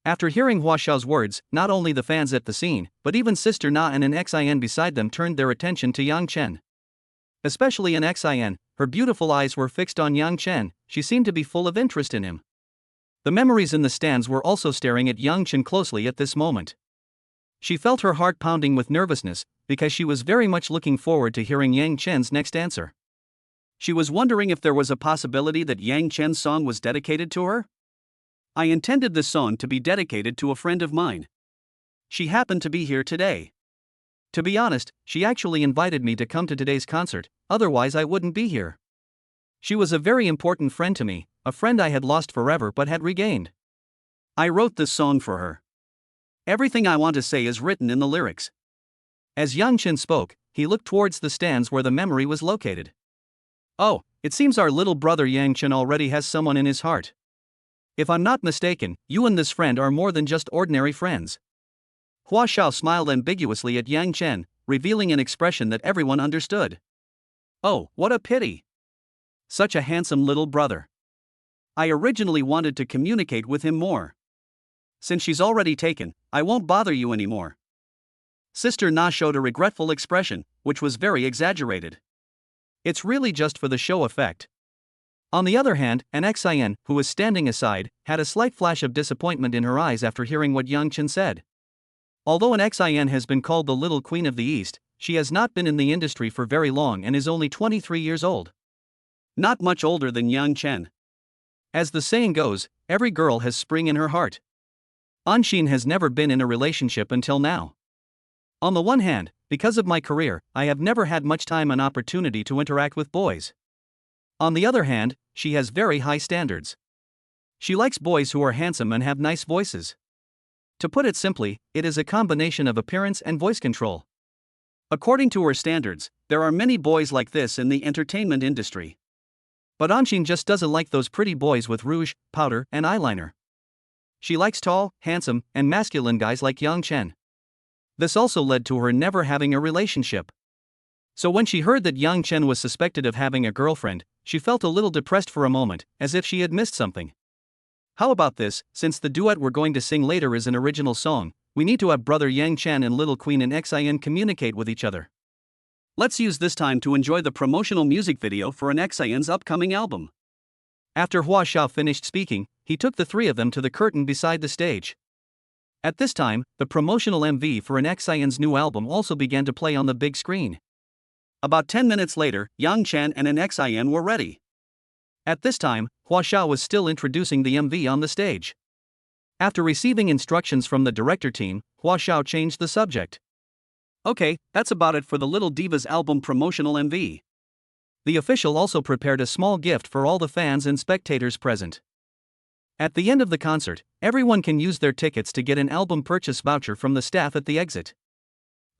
A: After hearing Hua Xiao's words, not only the fans at the scene, but even Sister Na and an XIN beside them turned their attention to Yang Chen. Especially an XIN, her beautiful eyes were fixed on Yang Chen. She seemed to be full of interest in him. The memories in the stands were also staring at Yang Chen closely at this moment. She felt her heart pounding with nervousness, because she was very much looking forward to hearing Yang Chen's next answer. She was wondering if there was a possibility that Yang Chen's song was dedicated to her. I intended this song to be dedicated to a friend of mine. She happened to be here today. To be honest, she actually invited me to come to today's concert, otherwise I wouldn't be here. She was a very important friend to me, a friend I had lost forever but had regained. I wrote this song for her. Everything I want to say is written in the lyrics. As Yang Chen spoke, he looked towards the stands where the memory was located. Oh, it seems our little brother Yang Chen already has someone in his heart. If I'm not mistaken, you and this friend are more than just ordinary friends. Hua Xiao smiled ambiguously at Yang Chen, revealing an expression that everyone understood. Oh, what a pity! Such a handsome little brother. I originally wanted to communicate with him more. Since she's already taken, I won't bother you anymore. Sister Na showed a regretful expression, which was very exaggerated. It's really just for the show effect. On the other hand, an Xin, who was standing aside, had a slight flash of disappointment in her eyes after hearing what Yang Chen said. Although an Xin has been called the Little Queen of the East, she has not been in the industry for very long and is only 23 years old. Not much older than Yang Chen. As the saying goes, every girl has spring in her heart. Anshin has never been in a relationship until now. On the one hand, because of my career, I have never had much time and opportunity to interact with boys. On the other hand, she has very high standards. She likes boys who are handsome and have nice voices. To put it simply, it is a combination of appearance and voice control. According to her standards, there are many boys like this in the entertainment industry. But Anshin just doesn't like those pretty boys with rouge, powder, and eyeliner. She likes tall, handsome, and masculine guys like Yang Chen. This also led to her never having a relationship. So when she heard that Yang Chen was suspected of having a girlfriend, she felt a little depressed for a moment, as if she had missed something. How about this, since the duet we're going to sing later is an original song, we need to have brother Yang Chen and little Queen and Xin communicate with each other. Let's use this time to enjoy the promotional music video for an Xin's upcoming album. After Hua Xiao finished speaking, he took the three of them to the curtain beside the stage. At this time, the promotional MV for an Xin's new album also began to play on the big screen. About 10 minutes later, Yang Chen and an Xin were ready. At this time, Hua Xiao was still introducing the MV on the stage. After receiving instructions from the director team, Hua Xiao changed the subject. Okay, that's about it for the Little Diva's album promotional MV. The official also prepared a small gift for all the fans and spectators present. At the end of the concert, everyone can use their tickets to get an album purchase voucher from the staff at the exit.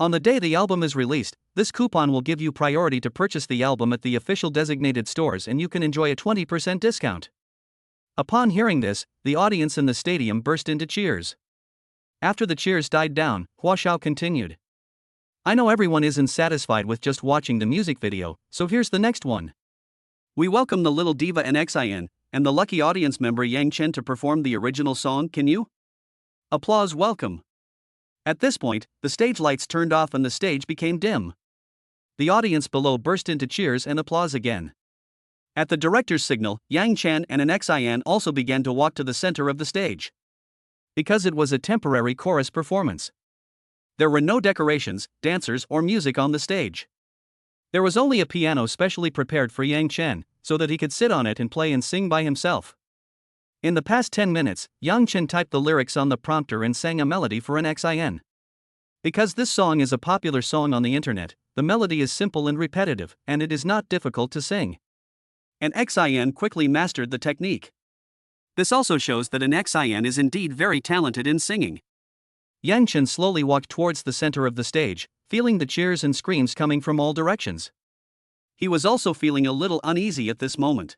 A: On the day the album is released, this coupon will give you priority to purchase the album at the official designated stores and you can enjoy a 20% discount. Upon hearing this, the audience in the stadium burst into cheers. After the cheers died down, Hua Xiao continued. I know everyone isn't satisfied with just watching the music video, so here's the next one. We welcome the Little Diva and Xin, and the lucky audience member Yang Chen to perform the original song, can you? Applause welcome. At this point, the stage lights turned off and the stage became dim. The audience below burst into cheers and applause again. At the director's signal, Yang Chen and an Xin also began to walk to the center of the stage. Because it was a temporary chorus performance. There were no decorations, dancers, or music on the stage. There was only a piano specially prepared for Yang Chen, so that he could sit on it and play and sing by himself. In the past 10 minutes, Yang Chen typed the lyrics on the prompter and sang a melody for an Xin. Because this song is a popular song on the internet, the melody is simple and repetitive, and it is not difficult to sing. An Xin quickly mastered the technique. This also shows that an Xin is indeed very talented in singing. Yang Chen slowly walked towards the center of the stage, feeling the cheers and screams coming from all directions. He was also feeling a little uneasy at this moment.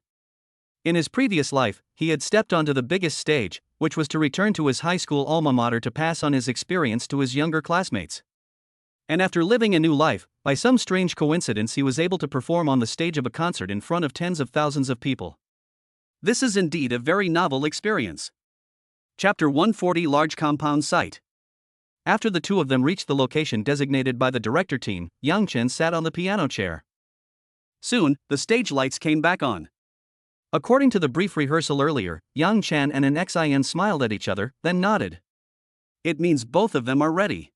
A: In his previous life, he had stepped onto the biggest stage, which was to return to his high school alma mater to pass on his experience to his younger classmates. And after living a new life, by some strange coincidence he was able to perform on the stage of a concert in front of tens of thousands of people. This is indeed a very novel experience. Chapter 140 Large Compound Site. After the two of them reached the location designated by the director team, Yang Chen sat on the piano chair. Soon, the stage lights came back on. According to the brief rehearsal earlier, Yang Chen and an Xin smiled at each other, then nodded. It means both of them are ready.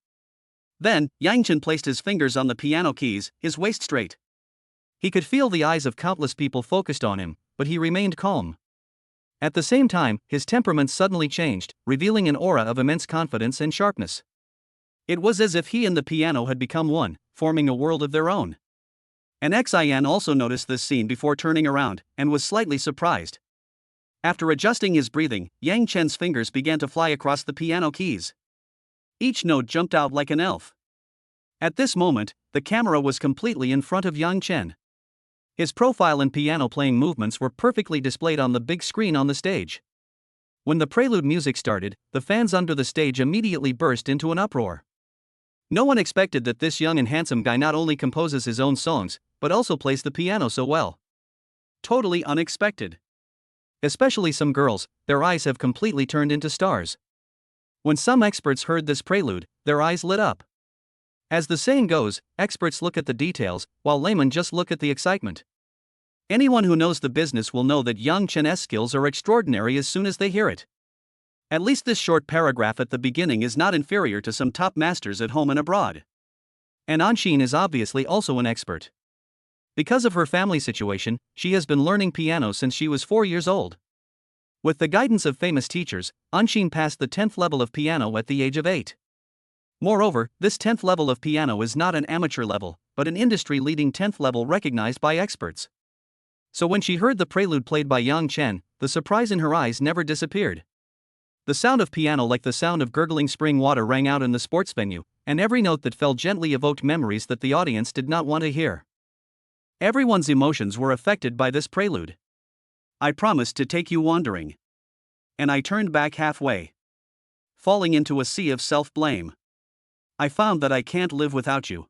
A: Then, Yang Chen placed his fingers on the piano keys, his waist straight. He could feel the eyes of countless people focused on him, but he remained calm. At the same time, his temperament suddenly changed, revealing an aura of immense confidence and sharpness. It was as if he and the piano had become one, forming a world of their own. And Xian also noticed this scene before turning around, and was slightly surprised. After adjusting his breathing, Yang Chen's fingers began to fly across the piano keys. Each note jumped out like an elf. At this moment, the camera was completely in front of Yang Chen. His profile and piano-playing movements were perfectly displayed on the big screen on the stage. When the prelude music started, the fans under the stage immediately burst into an uproar. No one expected that this young and handsome guy not only composes his own songs, but also plays the piano so well. Totally unexpected. Especially some girls, their eyes have completely turned into stars. When some experts heard this prelude, their eyes lit up. As the saying goes, experts look at the details, while laymen just look at the excitement. Anyone who knows the business will know that Yang Chen's skills are extraordinary as soon as they hear it. At least this short paragraph at the beginning is not inferior to some top masters at home and abroad. And Anxin is obviously also an expert. Because of her family situation, she has been learning piano since she was 4 years old. With the guidance of famous teachers, Anxin passed the 10th level of piano at the age of 8. Moreover, this 10th level of piano is not an amateur level, but an industry-leading 10th level recognized by experts. So when she heard the prelude played by Yang Chen, the surprise in her eyes never disappeared. The sound of piano like the sound of gurgling spring water rang out in the sports venue, and every note that fell gently evoked memories that the audience did not want to hear. Everyone's emotions were affected by this prelude. I promised to take you wandering. And I turned back halfway, falling into a sea of self-blame. I found that I can't live without you.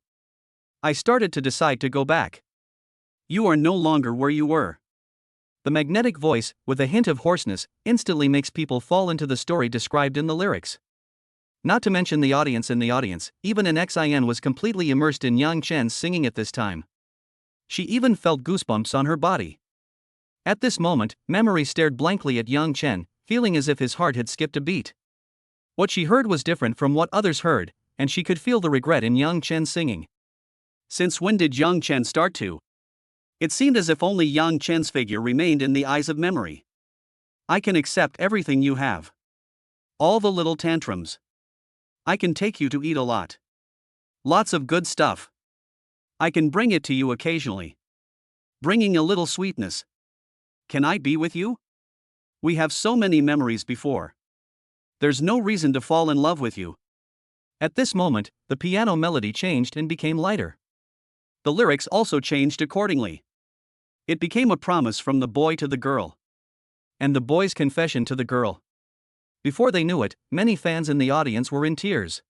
A: I started to decide to go back. You are no longer where you were. The magnetic voice, with a hint of hoarseness, instantly makes people fall into the story described in the lyrics. Not to mention the audience in the audience, even an Xian was completely immersed in Yang Chen's singing at this time. She even felt goosebumps on her body. At this moment, memory stared blankly at Yang Chen, feeling as if his heart had skipped a beat. What she heard was different from what others heard, and she could feel the regret in Yang Chen's singing. Since when did Yang Chen start to? It seemed as if only Yang Chen's figure remained in the eyes of memory. I can accept everything you have. All the little tantrums. I can take you to eat a lot. Lots of good stuff. I can bring it to you occasionally. Bringing a little sweetness. Can I be with you? We have so many memories before. There's no reason to fall in love with you. At this moment, the piano melody changed and became lighter. The lyrics also changed accordingly. It became a promise from the boy to the girl. And the boy's confession to the girl. Before they knew it, many fans in the audience were in tears.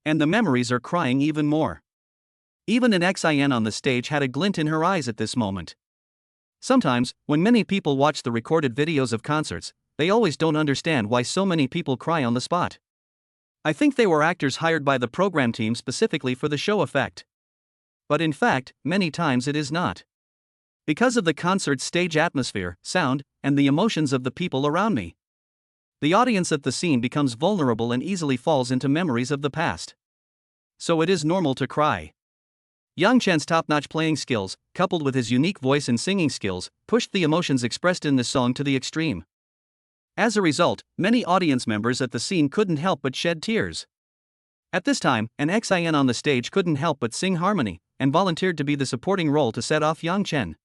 A: And the memories are crying even more. Even an Xian on the stage had a glint in her eyes at this moment. Sometimes, when many people watch the recorded videos of concerts, they always don't understand why so many people cry on the spot. I think they were actors hired by the program team specifically for the show effect. But in fact, many times it is not. Because of the concert stage atmosphere, sound, and the emotions of the people around me. The audience at the scene becomes vulnerable and easily falls into memories of the past. So it is normal to cry. Yang Chen's top-notch playing skills, coupled with his unique voice and singing skills, pushed the emotions expressed in this song to the extreme. As a result, many audience members at the scene couldn't help but shed tears. At this time, an Xian on the stage couldn't help but sing harmony, and volunteered to be the supporting role to set off Yang Chen.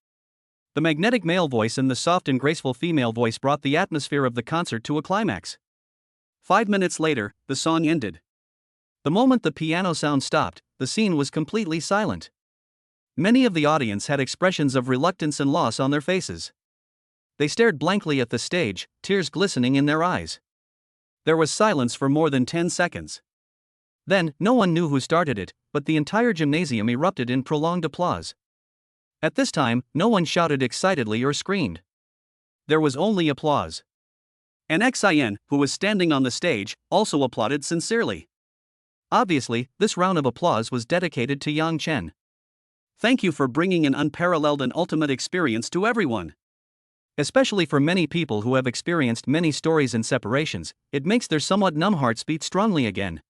A: The magnetic male voice and the soft and graceful female voice brought the atmosphere of the concert to a climax. 5 minutes later, the song ended. The moment the piano sound stopped, the scene was completely silent. Many of the audience had expressions of reluctance and loss on their faces. They stared blankly at the stage, tears glistening in their eyes. There was silence for more than 10 seconds. Then, no one knew who started it, but the entire gymnasium erupted in prolonged applause. At this time, no one shouted excitedly or screamed. There was only applause. An Xian, who was standing on the stage, also applauded sincerely. Obviously, this round of applause was dedicated to Yang Chen. Thank you for bringing an unparalleled and ultimate experience to everyone. Especially for many people who have experienced many stories and separations, it makes their somewhat numb hearts beat strongly again.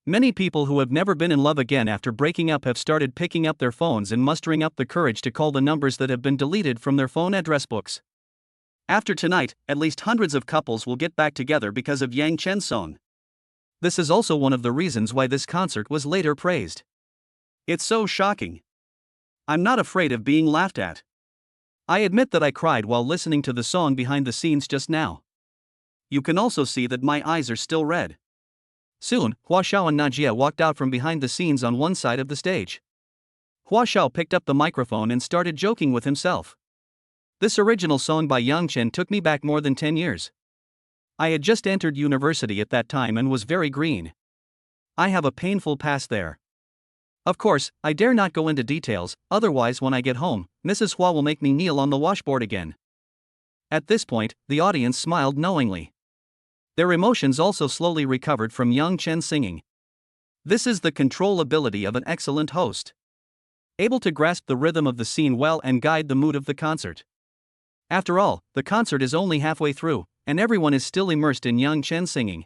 A: Many people who have never been in love again after breaking up have started picking up their phones and mustering up the courage to call the numbers that have been deleted from their phone address books. After tonight, at least hundreds of couples will get back together because of Yang Chen's song. This is also one of the reasons why this concert was later praised. It's so shocking. I'm not afraid of being laughed at. I admit that I cried while listening to the song behind the scenes just now. You can also see that my eyes are still red. Soon, Hua Xiao and Najia walked out from behind the scenes on one side of the stage. Hua Xiao picked up the microphone and started joking with himself. This original song by Yang Chen took me back more than 10 years. I had just entered university at that time and was very green. I have a painful past there. Of course, I dare not go into details, otherwise when I get home, Mrs. Hua will make me kneel on the washboard again. At this point, the audience smiled knowingly. Their emotions also slowly recovered from Yang Chen singing. This is the control ability of an excellent host. Able to grasp the rhythm of the scene well and guide the mood of the concert. After all, the concert is only halfway through, and everyone is still immersed in Yang Chen singing.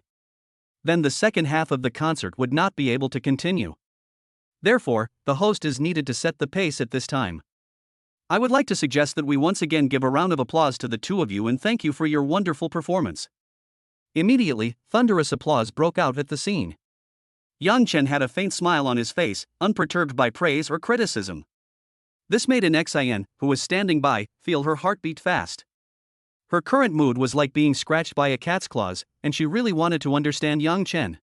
A: Then the second half of the concert would not be able to continue. Therefore, the host is needed to set the pace at this time. I would like to suggest that we once again give a round of applause to the two of you and thank you for your wonderful performance. Immediately, thunderous applause broke out at the scene. Yang Chen had a faint smile on his face, unperturbed by praise or criticism. This made an Xin, who was standing by, feel her heart beat fast. Her current mood was like being scratched by a cat's claws, and she really wanted to understand Yang Chen.